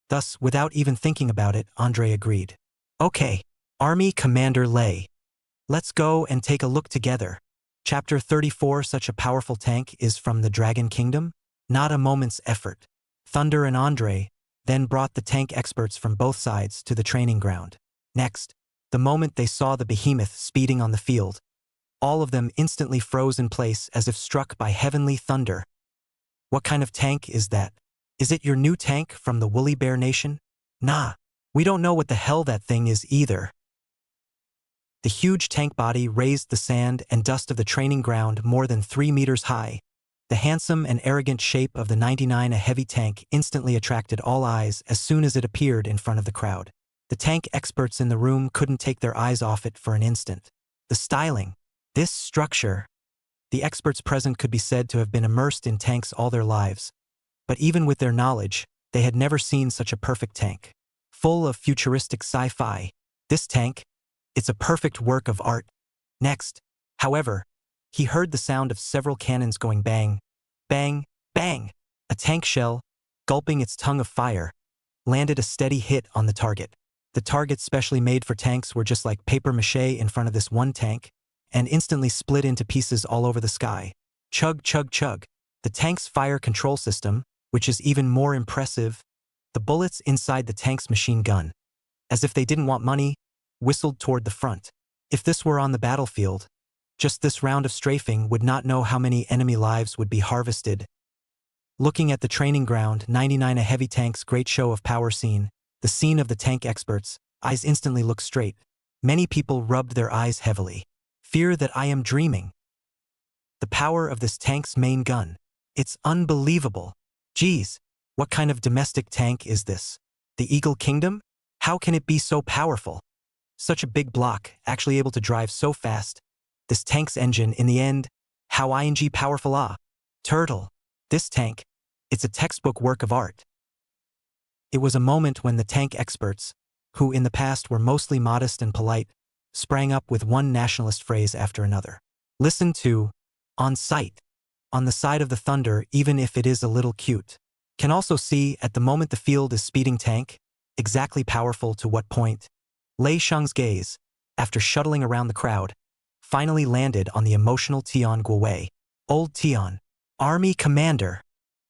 Thus, without even thinking about it, Andre agreed. "Okay, Army Commander Lei. Let's go and take a look together." Chapter 34. Such a powerful tank is from the Dragon Kingdom? Not a moment's effort. Thunder and Andre then brought the tank experts from both sides to the training ground. Next, the moment they saw the behemoth speeding on the field, all of them instantly froze in place as if struck by heavenly thunder. "What kind of tank is that? Is it your new tank from the Woolly Bear Nation?" "Nah, we don't know what the hell that thing is either." The huge tank body raised the sand and dust of the training ground more than 3 meters high. The handsome and arrogant shape of the 99, a heavy tank, instantly attracted all eyes as soon as it appeared in front of the crowd. The tank experts in the room couldn't take their eyes off it for an instant. The styling, this structure. The experts present could be said to have been immersed in tanks all their lives. But even with their knowledge, they had never seen such a perfect tank. Full of futuristic sci-fi, this tank, it's a perfect work of art. Next, however, he heard the sound of several cannons going bang, bang, bang. A tank shell, gulping its tongue of fire, landed a steady hit on the target. The targets specially made for tanks were just like papier-mâché in front of this one tank, and instantly split into pieces all over the sky. Chug, chug, chug. The tank's fire control system, which is even more impressive, the bullets inside the tank's machine gun, as if they didn't want money, whistled toward the front. If this were on the battlefield, just this round of strafing would not know how many enemy lives would be harvested. Looking at the training ground, 99, a heavy tank's great show of power scene, the scene of the tank experts, eyes instantly looked straight. Many people rubbed their eyes heavily. Fear that I am dreaming. The power of this tank's main gun. It's unbelievable. Geez, what kind of domestic tank is this? The Eagle Kingdom? How can it be so powerful? Such a big block, actually able to drive so fast. This tank's engine, in the end, how ing powerful ah. Turtle. This tank, it's a textbook work of art. It was a moment when the tank experts, who in the past were mostly modest and polite, sprang up with one nationalist phrase after another. Listen to, on sight, on the side of the thunder, even if it is a little cute. Can also see, at the moment the field is speeding tank, exactly powerful to what point. Lei Shang's gaze, after shuttling around the crowd, finally landed on the emotional Tian Guowei. Old Tian, Army Commander.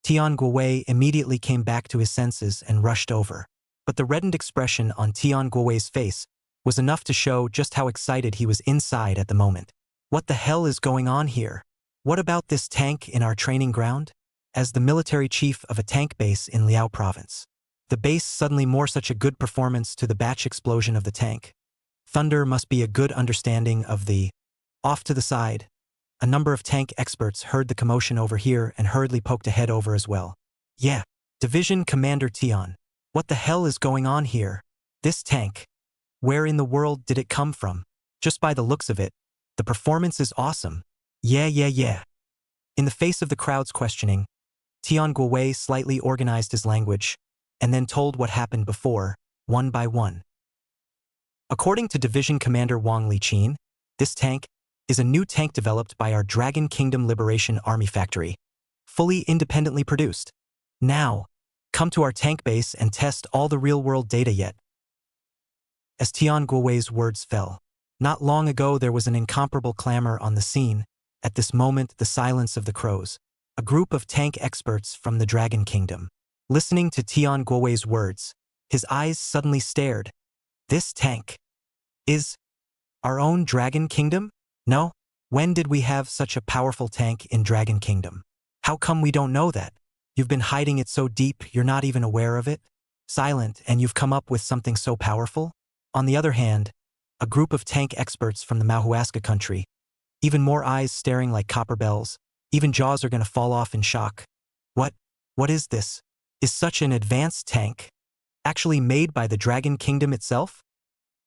Tian Guowei immediately came back to his senses and rushed over. But the reddened expression on Tian Guowei's face was enough to show just how excited he was inside at the moment. What the hell is going on here? What about this tank in our training ground? As the military chief of a tank base in Liao province, the base suddenly more such a good performance to the batch explosion of the tank. Thunder must be a good understanding of the. Off to the side, a number of tank experts heard the commotion over here and hurriedly poked a head over as well. Yeah, Division Commander Tian. What the hell is going on here? This tank. Where in the world did it come from? Just by the looks of it, the performance is awesome. Yeah. In the face of the crowd's questioning, Tian Guowei slightly organized his language, and then told what happened before, one by one. According to Division Commander Wang Liqin, this tank is a new tank developed by our Dragon Kingdom Liberation Army Factory, fully independently produced. Now, come to our tank base and test all the real-world data yet. As Tian Guowei's words fell, not long ago there was an incomparable clamor on the scene. At this moment, the silence of the crows, a group of tank experts from the Dragon Kingdom. Listening to Tian Guowei's words, his eyes suddenly stared. This tank is our own Dragon Kingdom? No? When did we have such a powerful tank in Dragon Kingdom? How come we don't know that? You've been hiding it so deep you're not even aware of it? Silent, and you've come up with something so powerful? On the other hand, a group of tank experts from the Manhwaesca country. Even more eyes staring like copper bells. Even jaws are gonna fall off in shock. What? What is this? Is such an advanced tank actually made by the Dragon Kingdom itself?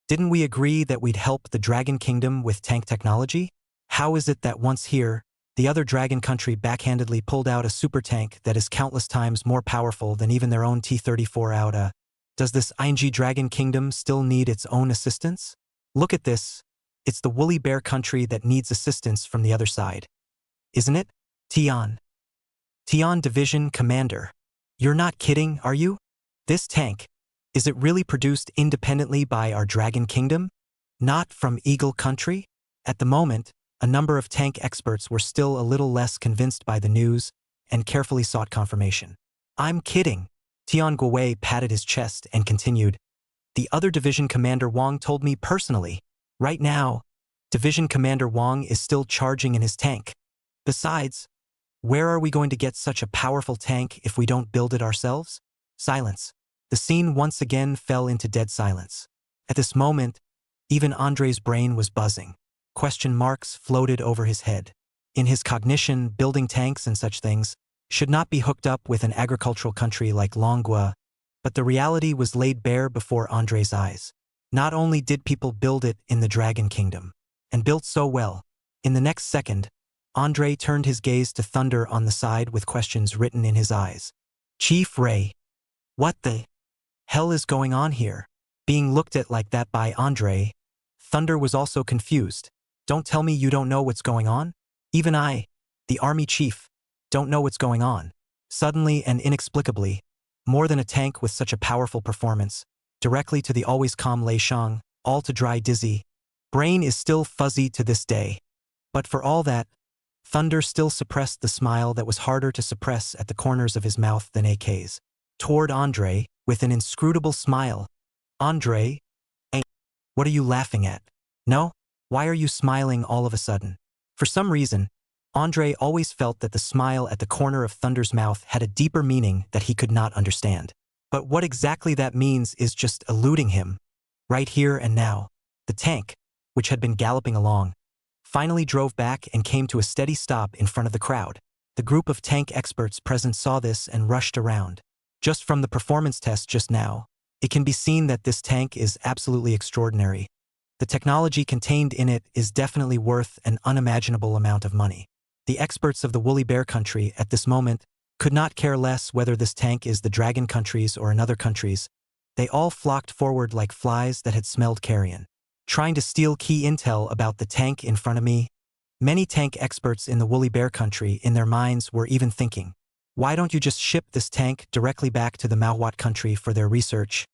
Didn't we agree that we'd help the Dragon Kingdom with tank technology? How is it that once here, the other dragon country backhandedly pulled out a super tank that is countless times more powerful than even their own T-34 out? Does this ING Dragon Kingdom still need its own assistance? Look at this. It's the woolly bear country that needs assistance from the other side. Isn't it? Tian. Tian Division Commander. You're not kidding, are you? This tank, is it really produced independently by our Dragon Kingdom? Not from Eagle Country? At the moment, a number of tank experts were still a little less convinced by the news and carefully sought confirmation. I'm kidding. Tian Guowei patted his chest and continued. The other Division Commander Wang told me personally. Right now, Division Commander Wang is still charging in his tank. Besides, where are we going to get such a powerful tank if we don't build it ourselves? Silence. The scene once again fell into dead silence. At this moment, even Andre's brain was buzzing. Question marks floated over his head. In his cognition, building tanks and such things should not be hooked up with an agricultural country like Longua, but the reality was laid bare before Andre's eyes. Not only did people build it in the Dragon Kingdom, and built so well, in the next second, Andre turned his gaze to Thunder on the side with questions written in his eyes. Chief Ray, what the hell is going on here? Being looked at like that by Andre, Thunder was also confused. Don't tell me you don't know what's going on? Even I, the army chief, don't know what's going on. Suddenly and inexplicably, more than a tank with such a powerful performance, directly to the always calm Lei Shang, all to dry dizzy. Brain is still fuzzy to this day. But for all that, Thunder still suppressed the smile that was harder to suppress at the corners of his mouth than AK's. Toward Andre, with an inscrutable smile. Andre? What are you laughing at? No? Why are you smiling all of a sudden? For some reason, Andre always felt that the smile at the corner of Thunder's mouth had a deeper meaning that he could not understand. But what exactly that means is just eluding him. Right here and now, the tank, which had been galloping along, finally drove back and came to a steady stop in front of the crowd. The group of tank experts present saw this and rushed around. Just from the performance test just now, it can be seen that this tank is absolutely extraordinary. The technology contained in it is definitely worth an unimaginable amount of money. The experts of the woolly bear country at this moment could not care less whether this tank is the dragon country's or another country's. They all flocked forward like flies that had smelled carrion, trying to steal key intel about the tank in front of me. Many tank experts in the woolly bear country in their minds were even thinking, why don't you just ship this tank directly back to the Manhwa country for their research?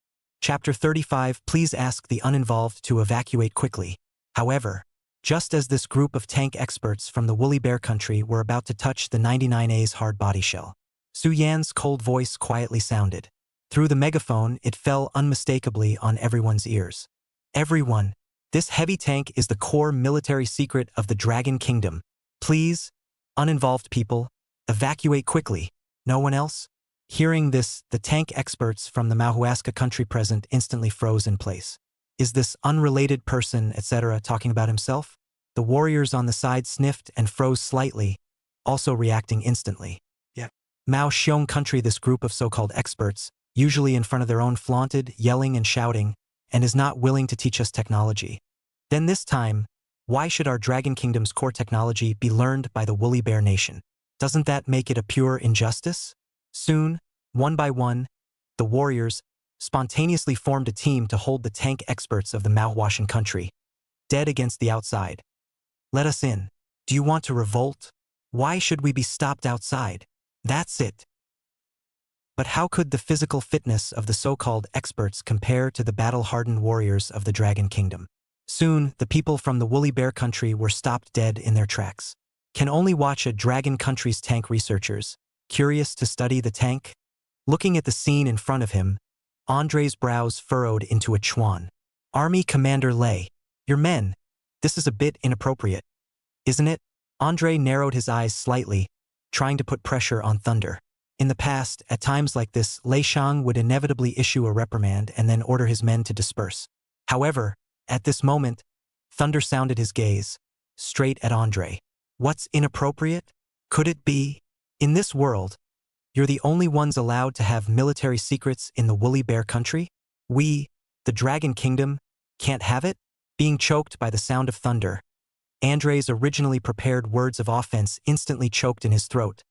Chapter 35. Please ask the uninvolved to evacuate quickly. However, just as this group of tank experts from the woolly bear country were about to touch the 99A's hard body shell, Su Yan's cold voice quietly sounded. Through the megaphone, it fell unmistakably on everyone's ears. Everyone, this heavy tank is the core military secret of the Dragon Kingdom. Please, uninvolved people, evacuate quickly. No one else? Hearing this, the tank experts from the Manhwaesca country present instantly froze in place. Is this unrelated person, etc., talking about himself? The warriors on the side sniffed and froze slightly, also reacting instantly. Yeah. Mao Xiong country. This group of so-called experts, usually in front of their own, flaunted, yelling and shouting, and is not willing to teach us technology. Then this time, why should our Dragon Kingdom's core technology be learned by the woolly bear nation? Doesn't that make it a pure injustice? Soon, one by one, the warriors spontaneously formed a team to hold the tank experts of the Manhwaescan country, dead against the outside. Let us in. Do you want to revolt? Why should we be stopped outside? That's it. But how could the physical fitness of the so-called experts compare to the battle-hardened warriors of the Dragon Kingdom? Soon, the people from the woolly bear country were stopped dead in their tracks. Can only watch a Dragon country's tank researchers, curious to study the tank? Looking at the scene in front of him, Andre's brows furrowed into a chuan. Army Commander Lei, your men. This is a bit inappropriate, isn't it? Andre narrowed his eyes slightly, trying to put pressure on Thunder. In the past, at times like this, Lei Shang would inevitably issue a reprimand and then order his men to disperse. However, At this moment, Thunder sounded his gaze, straight at Andre. What's inappropriate? Could it be? In this world, you're the only ones allowed to have military secrets in the Woolly Bear country? We, the Dragon Kingdom, can't have it? Being choked by the sound of thunder, Andre's originally prepared words of offense instantly choked in his throat,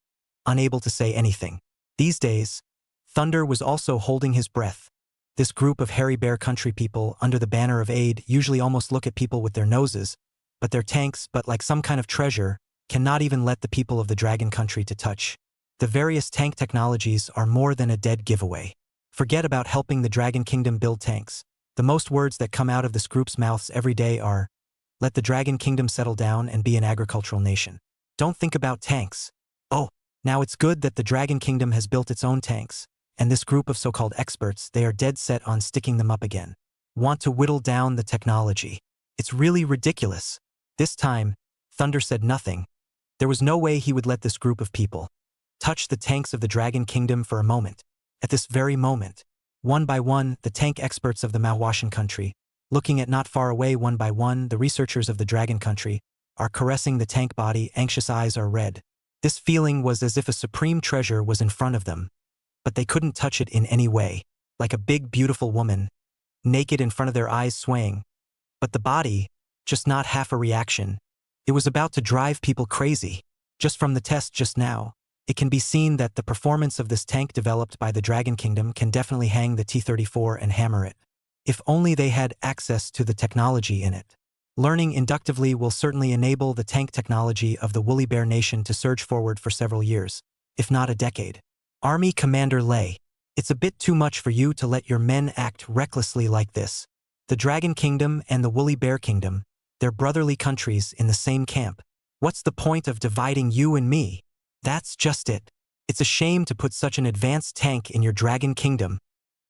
unable to say anything. These days, Thunder was also holding his breath. This group of hairy bear country people under the banner of aid usually almost look at people with their noses, but their tanks, but like some kind of treasure, cannot even let the people of the Dragon Country to touch. The various tank technologies are more than a dead giveaway. Forget about helping the Dragon Kingdom build tanks. The most words that come out of this group's mouths every day are, let the Dragon Kingdom settle down and be an agricultural nation. Don't think about tanks. Oh, now it's good that the Dragon Kingdom has built its own tanks, and this group of so-called experts, they are dead set on sticking them up again. Want to whittle down the technology. It's really ridiculous. This time, Thunder said nothing. There was no way he would let this group of people touch the tanks of the Dragon Kingdom for a moment. At this very moment, one by one, the tank experts of the Manhwasan country, looking at not far away one by one, the researchers of the Dragon Country, are caressing the tank body, anxious eyes are red. This feeling was as if a supreme treasure was in front of them, but they couldn't touch it in any way, like a big beautiful woman, naked in front of their eyes swaying. But the body, just not half a reaction. It was about to drive people crazy. Just from the test just now, it can be seen that the performance of this tank developed by the Dragon Kingdom can definitely hang the T-34 and hammer it. If only they had access to the technology in it. Learning inductively will certainly enable the tank technology of the Woolly Bear Nation to surge forward for several years, if not a decade. Army Commander Lei, it's a bit too much for you to let your men act recklessly like this. The Dragon Kingdom and the Woolly Bear Kingdom, they're brotherly countries in the same camp. What's the point of dividing you and me? That's just it. It's a shame to put such an advanced tank in your Dragon Kingdom.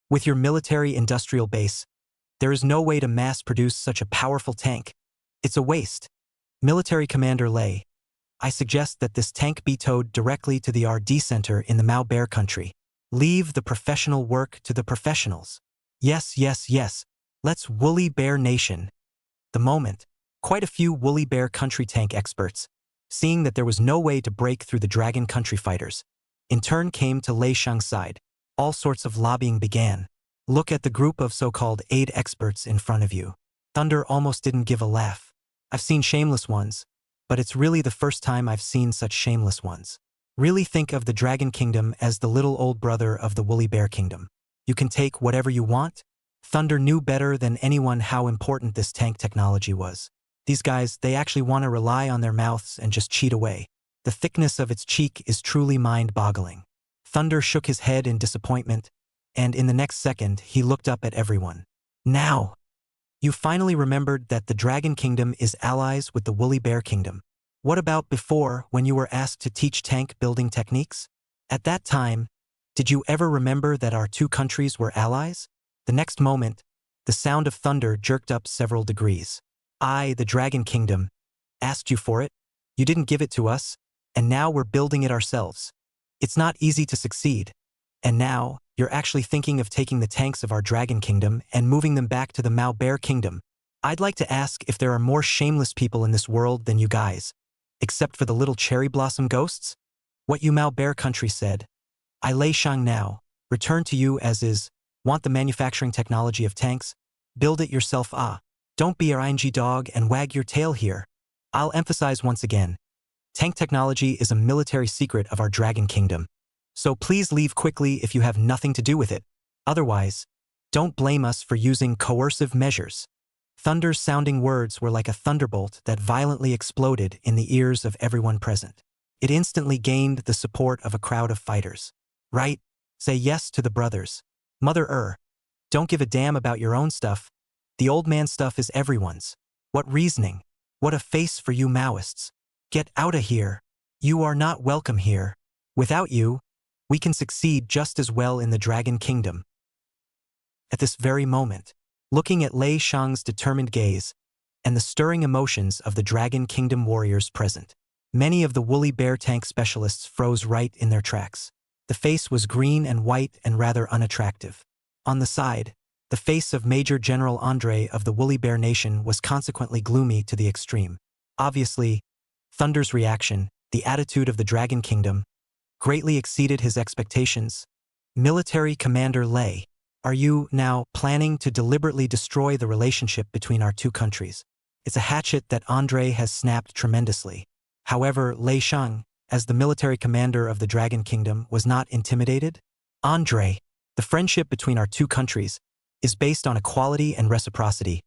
With your military-industrial base, there is no way to mass-produce such a powerful tank. It's a waste. Military Commander Lei, I suggest that this tank be towed directly to the RD Center in the Mao Bear country. Leave the professional work to the professionals. Yes, yes, yes. Let's Woolly Bear Nation. The moment, quite a few Woolly Bear country tank experts, seeing that there was no way to break through the Dragon Country fighters, in turn came to Lei Shang's side. All sorts of lobbying began. Look at the group of so-called aid experts in front of you. Thunder almost didn't give a laugh. I've seen shameless ones, but it's really the first time I've seen such shameless ones. Really think of the Dragon Kingdom as the little old brother of the Woolly Bear Kingdom. You can take whatever you want. Thunder knew better than anyone how important this tank technology was. These guys, they actually want to rely on their mouths and just cheat away. The thickness of its cheek is truly mind-boggling. Thunder shook his head in disappointment, and in the next second, he looked up at everyone. Now, you finally remembered that the Dragon Kingdom is allies with the Woolly Bear Kingdom. What about before, when you were asked to teach tank building techniques? At that time, did you ever remember that our two countries were allies? The next moment, the sound of thunder jerked up several degrees. I, the Dragon Kingdom, asked you for it. You didn't give it to us, and now we're building it ourselves. It's not easy to succeed. And now, you're actually thinking of taking the tanks of our Dragon Kingdom and moving them back to the Mao Bear Kingdom. I'd like to ask if there are more shameless people in this world than you guys, except for the little cherry blossom ghosts? What you Mao Bear country said. I Lei Shang now, return to you as is. Want the manufacturing technology of tanks? Build it yourself. Don't be our ING dog and wag your tail here. I'll emphasize once again. Tank technology is a military secret of our Dragon Kingdom. So please leave quickly if you have nothing to do with it. Otherwise, don't blame us for using coercive measures. Thunder's sounding words were like a thunderbolt that violently exploded in the ears of everyone present. It instantly gained the support of a crowd of fighters. Right? Say yes to the brothers. Mother don't give a damn about your own stuff. The old man stuff is everyone's. What reasoning? What a face for you Maoists. Get out of here. You are not welcome here. Without you, we can succeed just as well in the Dragon Kingdom. At this very moment, looking at Lei Shang's determined gaze and the stirring emotions of the Dragon Kingdom warriors present, many of the Woolly Bear tank specialists froze right in their tracks. The face was green and white and rather unattractive. On the side, The face of Major General Andre of the Woolly Bear Nation was consequently gloomy to the extreme. Obviously, Thunder's reaction, the attitude of the Dragon Kingdom, greatly exceeded his expectations. Military Commander Lei, are you now planning to deliberately destroy the relationship between our two countries? It's a hatchet that Andre has snapped tremendously. However, Lei Shang, as the military commander of the Dragon Kingdom, was not intimidated. Andre, the friendship between our two countries is based on equality and reciprocity.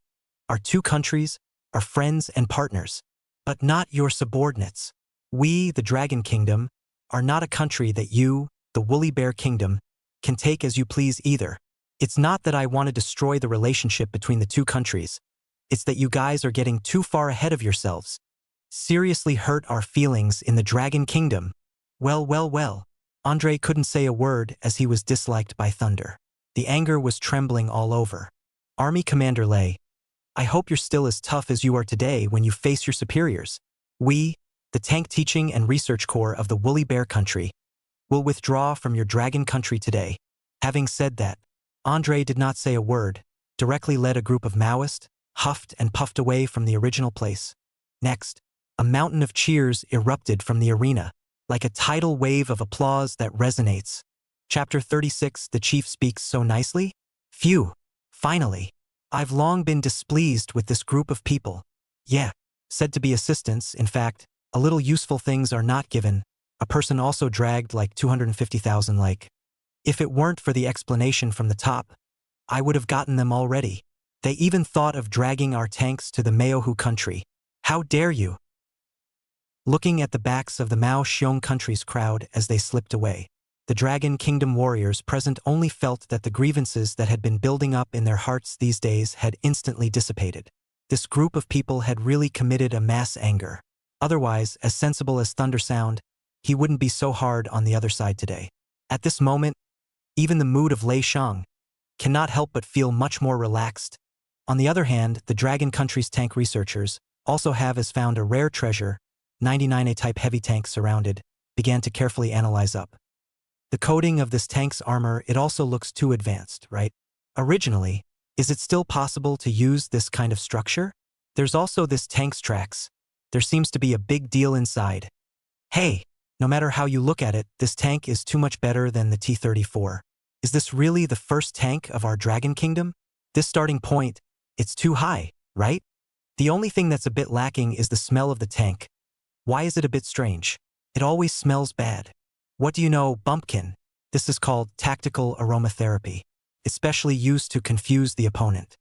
Our two countries are friends and partners, but not your subordinates. We, the Dragon Kingdom, are not a country that you, the Woolly Bear Kingdom, can take as you please either. It's not that I want to destroy the relationship between the two countries. It's that you guys are getting too far ahead of yourselves. Seriously hurt our feelings in the Dragon Kingdom. Well. Andre couldn't say a word as he was disliked by Thunder. The anger was trembling all over. Army Commander Lei, I hope you're still as tough as you are today when you face your superiors. We, the Tank Teaching and Research Corps of the Woolly Bear Country, will withdraw from your Dragon Country today. Having said that, Andre did not say a word, directly led a group of Maoists, huffed and puffed away from the original place. Next, a mountain of cheers erupted from the arena, like a tidal wave of applause that resonates. Chapter 36, The Chief Speaks So Nicely? Phew, finally. I've long been displeased with this group of people. Yeah, said to be assistants, in fact, a little useful things are not given. A person also dragged like 250,000 like. If it weren't for the explanation from the top, I would have gotten them already. They even thought of dragging our tanks to the Maohu country. How dare you? Looking at the backs of the Mao Xiong country's crowd as they slipped away, the Dragon Kingdom warriors present only felt that the grievances that had been building up in their hearts these days had instantly dissipated. This group of people had really committed a mass anger. Otherwise, as sensible as Thunder sound, he wouldn't be so hard on the other side today. At this moment, even the mood of Lei Shang cannot help but feel much more relaxed. On the other hand, the Dragon Country's tank researchers also have as found a rare treasure, 99A-type heavy tank surrounded, began to carefully analyze up. The coating of this tank's armor, it also looks too advanced, right? Originally, is it still possible to use this kind of structure? There's also this tank's tracks. There seems to be a big deal inside. Hey, no matter how you look at it, this tank is too much better than the T-34. Is this really the first tank of our Dragon Kingdom? This starting point, it's too high, right? The only thing that's a bit lacking is the smell of the tank. Why is it a bit strange? It always smells bad. What do you know, Bumpkin? This is called tactical aromatherapy, especially used to confuse the opponent.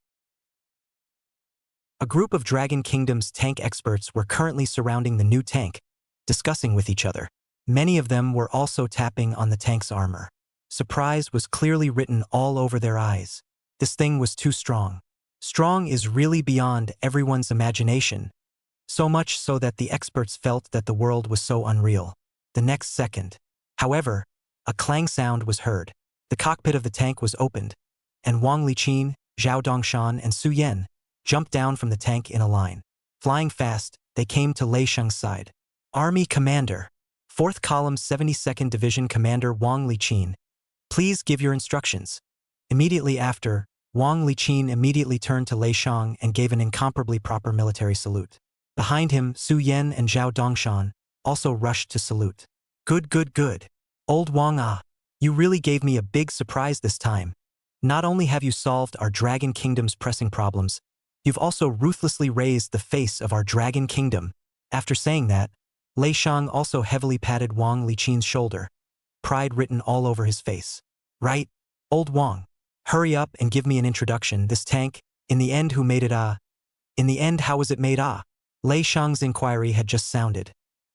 A group of Dragon Kingdom's tank experts were currently surrounding the new tank, discussing with each other. Many of them were also tapping on the tank's armor. Surprise was clearly written all over their eyes. This thing was too strong. Strong is really beyond everyone's imagination, so much so that the experts felt that the world was so unreal. The next second, however, a clang sound was heard. The cockpit of the tank was opened, and Wang Liqin, Zhao Dongshan, and Su Yan jumped down from the tank in a line. Flying fast, they came to Lei Shang's side. Army Commander, 4th Column 72nd Division Commander Wang Liqin, please give your instructions. Immediately after, Wang Liqin immediately turned to Lei Shang and gave an incomparably proper military salute. Behind him, Su Yan and Zhao Dongshan also rushed to salute. Good. Old Wang you really gave me a big surprise this time. Not only have you solved our Dragon Kingdom's pressing problems, you've also ruthlessly raised the face of our Dragon Kingdom. After saying that, Lei Shang also heavily patted Wang Liqin's shoulder, pride written all over his face. Right, old Wang. Hurry up and give me an introduction. This tank, in the end who made it In the end how was it made Lei Shang's inquiry had just sounded,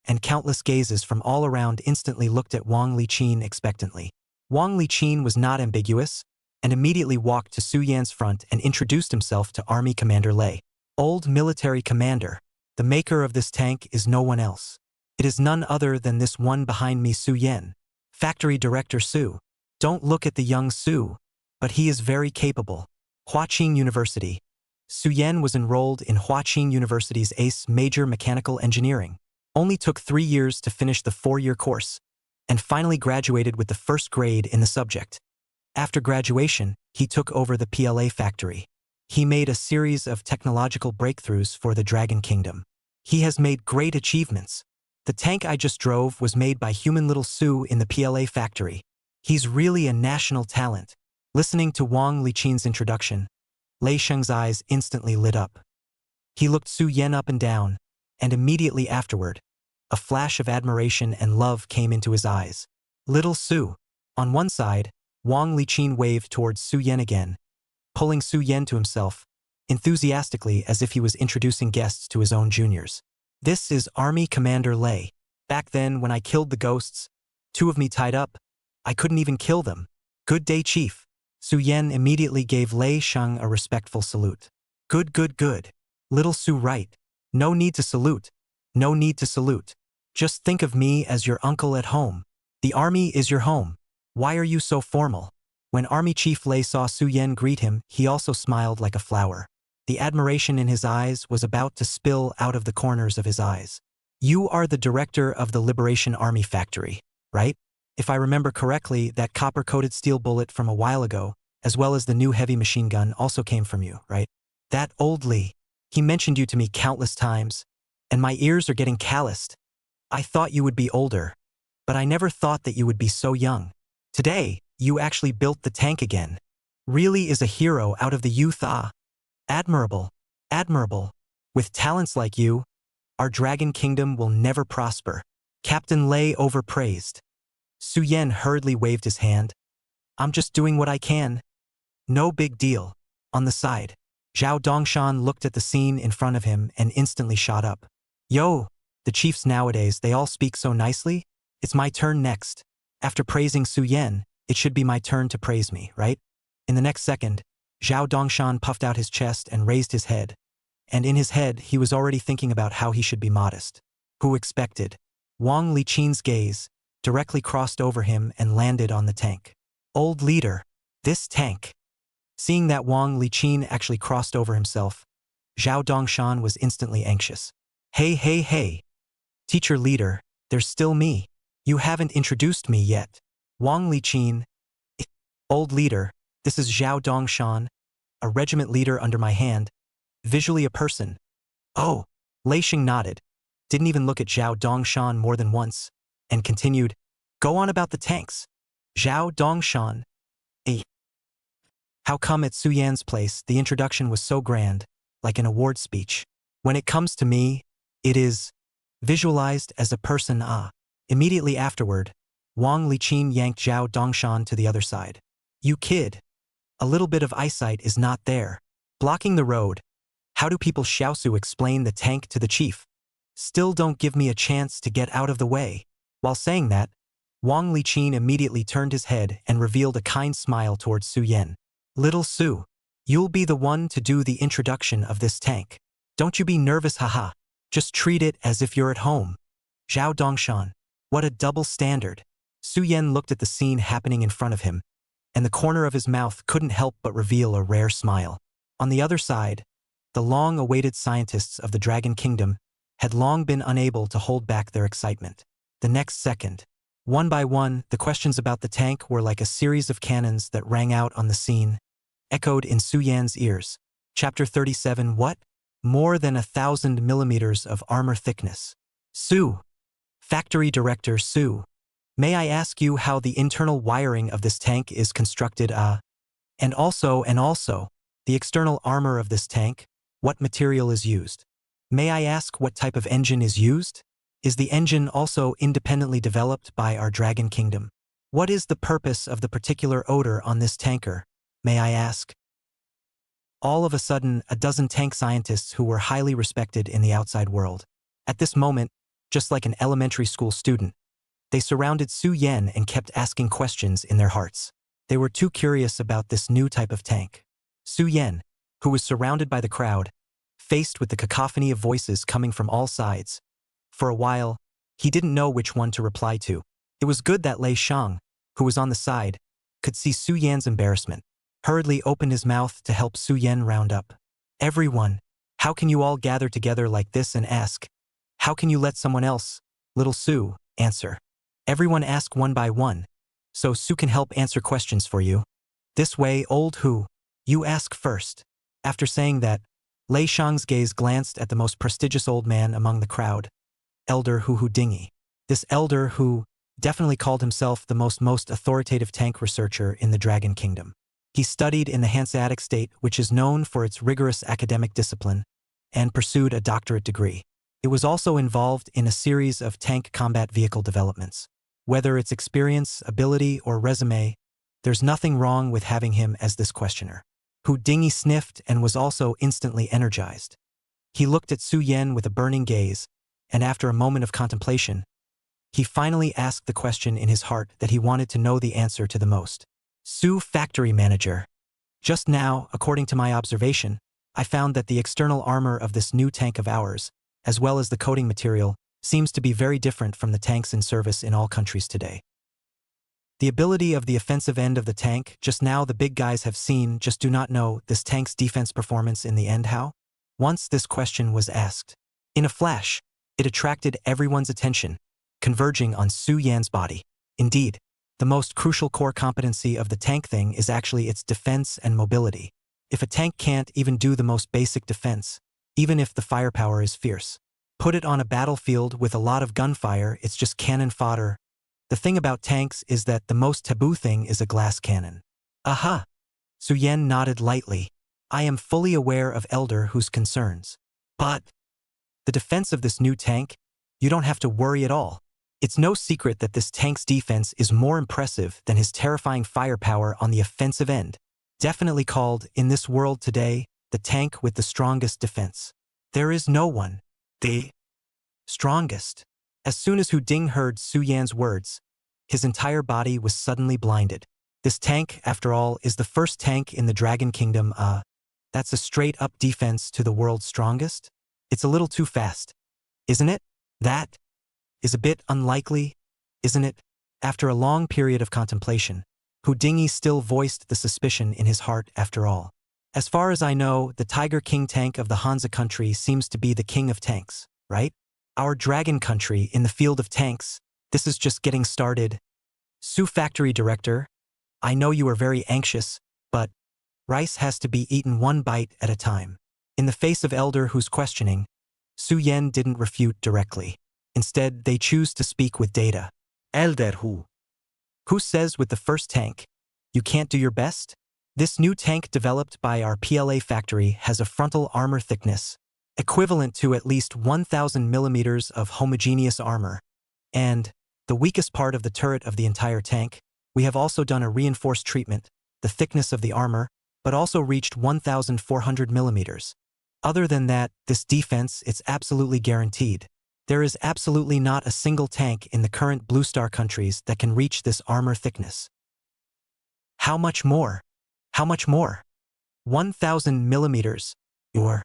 and countless gazes from all around instantly looked at Wang Liqin expectantly. Wang Liqin was not ambiguous, and immediately walked to Su Yan's front and introduced himself to Army Commander Lei. Old military commander, the maker of this tank is no one else. It is none other than this one behind me, Su Yan. Factory Director Su. Don't look at the young Su, but he is very capable. Huaqing University. Su Yan was enrolled in Huaqing University's ACE Major Mechanical Engineering. Only took 3 years to finish the 4-year course, and finally graduated with the first grade in the subject. After graduation, he took over the PLA factory. He made a series of technological breakthroughs for the Dragon Kingdom. He has made great achievements. The tank I just drove was made by human little Su in the PLA factory. He's really a national talent. Listening to Wang Liqin's introduction, Lei Sheng's eyes instantly lit up. He looked Su Yan up and down, and immediately afterward, a flash of admiration and love came into his eyes. Little Su. On one side, Wang Liqin waved towards Su Yan again, pulling Su Yan to himself, enthusiastically as if he was introducing guests to his own juniors. This is Army Commander Lei. Back then, when I killed the ghosts, 2 of me tied up, I couldn't even kill them. Good day, Chief. Su Yan immediately gave Lei Sheng a respectful salute. Good, good, good. Little Su, right. No need to salute. No need to salute. Just think of me as your uncle at home. The army is your home. Why are you so formal? When Army Chief Lei saw Su Yan greet him, he also smiled like a flower. The admiration in his eyes was about to spill out of the corners of his eyes. You are the director of the Liberation Army factory, right? If I remember correctly, that copper-coated steel bullet from a while ago, as well as the new heavy machine gun, also came from you, right? That old Li. He mentioned you to me countless times, and my ears are getting calloused. I thought you would be older, but I never thought that you would be so young. Today, you actually built the tank again. Really is a hero out of the youth. Admirable. Admirable. With talents like you, our Dragon Kingdom will never prosper. Captain Lei overpraised. Su Yan hurriedly waved his hand. I'm just doing what I can. No big deal. On the side, Zhao Dongshan looked at the scene in front of him and instantly shot up. Yo, the chiefs nowadays, they all speak so nicely. It's my turn next. After praising Su Yan, it should be my turn to praise me, right? In the next second, Zhao Dongshan puffed out his chest and raised his head. And in his head, he was already thinking about how he should be modest. Who expected? Wang Liqin's gaze directly crossed over him and landed on the tank. Old leader, this tank. Seeing that Wang Liqin actually crossed over himself, Zhao Dongshan was instantly anxious. Hey, hey, hey. Teacher leader, there's still me. You haven't introduced me yet. Wang Liqin. Old leader, this is Zhao Dongshan, a regiment leader under my hand, visually a person. Oh, Lei Sheng nodded, didn't even look at Zhao Dongshan more than once, and continued, go on about the tanks. Zhao Dongshan. How come at Su Yan's place the introduction was so grand, like an award speech? When it comes to me, it is visualized as a person. Immediately afterward, Wang Liqin yanked Zhao Dongshan to the other side. You kid. A little bit of eyesight is not there. Blocking the road. How do people Xiaosu explain the tank to the chief? Still don't give me a chance to get out of the way. While saying that, Wang Liqin immediately turned his head and revealed a kind smile towards Su Yan. Little Su, you'll be the one to do the introduction of this tank. Don't you be nervous, haha. Just treat it as if you're at home. Zhao Dongshan. What a double standard. Su Yan looked at the scene happening in front of him, and the corner of his mouth couldn't help but reveal a rare smile. On the other side, the long-awaited scientists of the Dragon Kingdom had long been unable to hold back their excitement. The next second, one by one, the questions about the tank were like a series of cannons that rang out on the scene, echoed in Su Yan's ears. Chapter 37. What? More than 1,000 millimeters of armor thickness. Su. Factory Director Su. May I ask you how the internal wiring of this tank is constructed? And also, the external armor of this tank, what material is used? May I ask what type of engine is used? Is the engine also independently developed by our Dragon Kingdom? What is the purpose of the particular odor on this tanker? May I ask? All of a sudden, a dozen tank scientists who were highly respected in the outside world. At this moment, just like an elementary school student, they surrounded Su Yan and kept asking questions in their hearts. They were too curious about this new type of tank. Su Yan, who was surrounded by the crowd, faced with the cacophony of voices coming from all sides. For a while, he didn't know which one to reply to. It was good that Lei Sheng, who was on the side, could see Su Yan's embarrassment, hurriedly opened his mouth to help Su Yan round up. Everyone, how can you all gather together like this and ask? How can you let someone else, little Su, answer? Everyone ask one by one, so Su can help answer questions for you. This way, old Hu, you ask first. After saying that, Lei Shang's gaze glanced at the most prestigious old man among the crowd, Elder Hu Dingy. This elder who definitely called himself the most authoritative tank researcher in the Dragon Kingdom. He studied in the Hanseatic state, which is known for its rigorous academic discipline, and pursued a doctorate degree. It was also involved in a series of tank combat vehicle developments. Whether it's experience, ability, or resume, there's nothing wrong with having him as this questioner. Hu Dingy sniffed and was also instantly energized. He looked at Su Yan with a burning gaze, and after a moment of contemplation, he finally asked the question in his heart that he wanted to know the answer to the most. Su, factory manager. Just now, according to my observation, I found that the external armor of this new tank of ours, as well as the coating material, seems to be very different from the tanks in service in all countries today. The ability of the offensive end of the tank, just now the big guys have seen, just do not know this tank's defense performance in the end how? Once this question was asked, in a flash, it attracted everyone's attention, converging on Su Yan's body. Indeed, the most crucial core competency of the tank thing is actually its defense and mobility. If a tank can't even do the most basic defense, even if the firepower is fierce, put it on a battlefield with a lot of gunfire, it's just cannon fodder. The thing about tanks is that the most taboo thing is a glass cannon. Aha! Su Yan nodded lightly. I am fully aware of Elder Hu's concerns. But the defense of this new tank, you don't have to worry at all. It's no secret that this tank's defense is more impressive than his terrifying firepower on the offensive end. Definitely called, in this world today, the tank with the strongest defense. There is no one. The strongest. As soon as Hu Ding heard Su Yan's words, his entire body was suddenly blinded. This tank, after all, is the first tank in the Dragon Kingdom. That's a straight-up defense to the world's strongest? It's a little too fast, isn't it? That is a bit unlikely, isn't it? After a long period of contemplation, Hu Dingy still voiced the suspicion in his heart after all. As far as I know, the Tiger King tank of the Hansa country seems to be the king of tanks, right? Our dragon country in the field of tanks, this is just getting started. Su factory director, I know you are very anxious, but rice has to be eaten one bite at a time. In the face of Elder Hu's questioning, Su Yan didn't refute directly. Instead, they choose to speak with data. Elder Hu. Who says with the first tank, you can't do your best? This new tank developed by our PLA factory has a frontal armor thickness equivalent to at least 1,000 millimeters of homogeneous armor. And the weakest part of the turret of the entire tank, we have also done a reinforced treatment, the thickness of the armor, but also reached 1,400 millimeters. Other than that, this defense, it's absolutely guaranteed. There is absolutely not a single tank in the current Blue Star countries that can reach this armor thickness. How much more? How much more? 1,000 millimeters, or...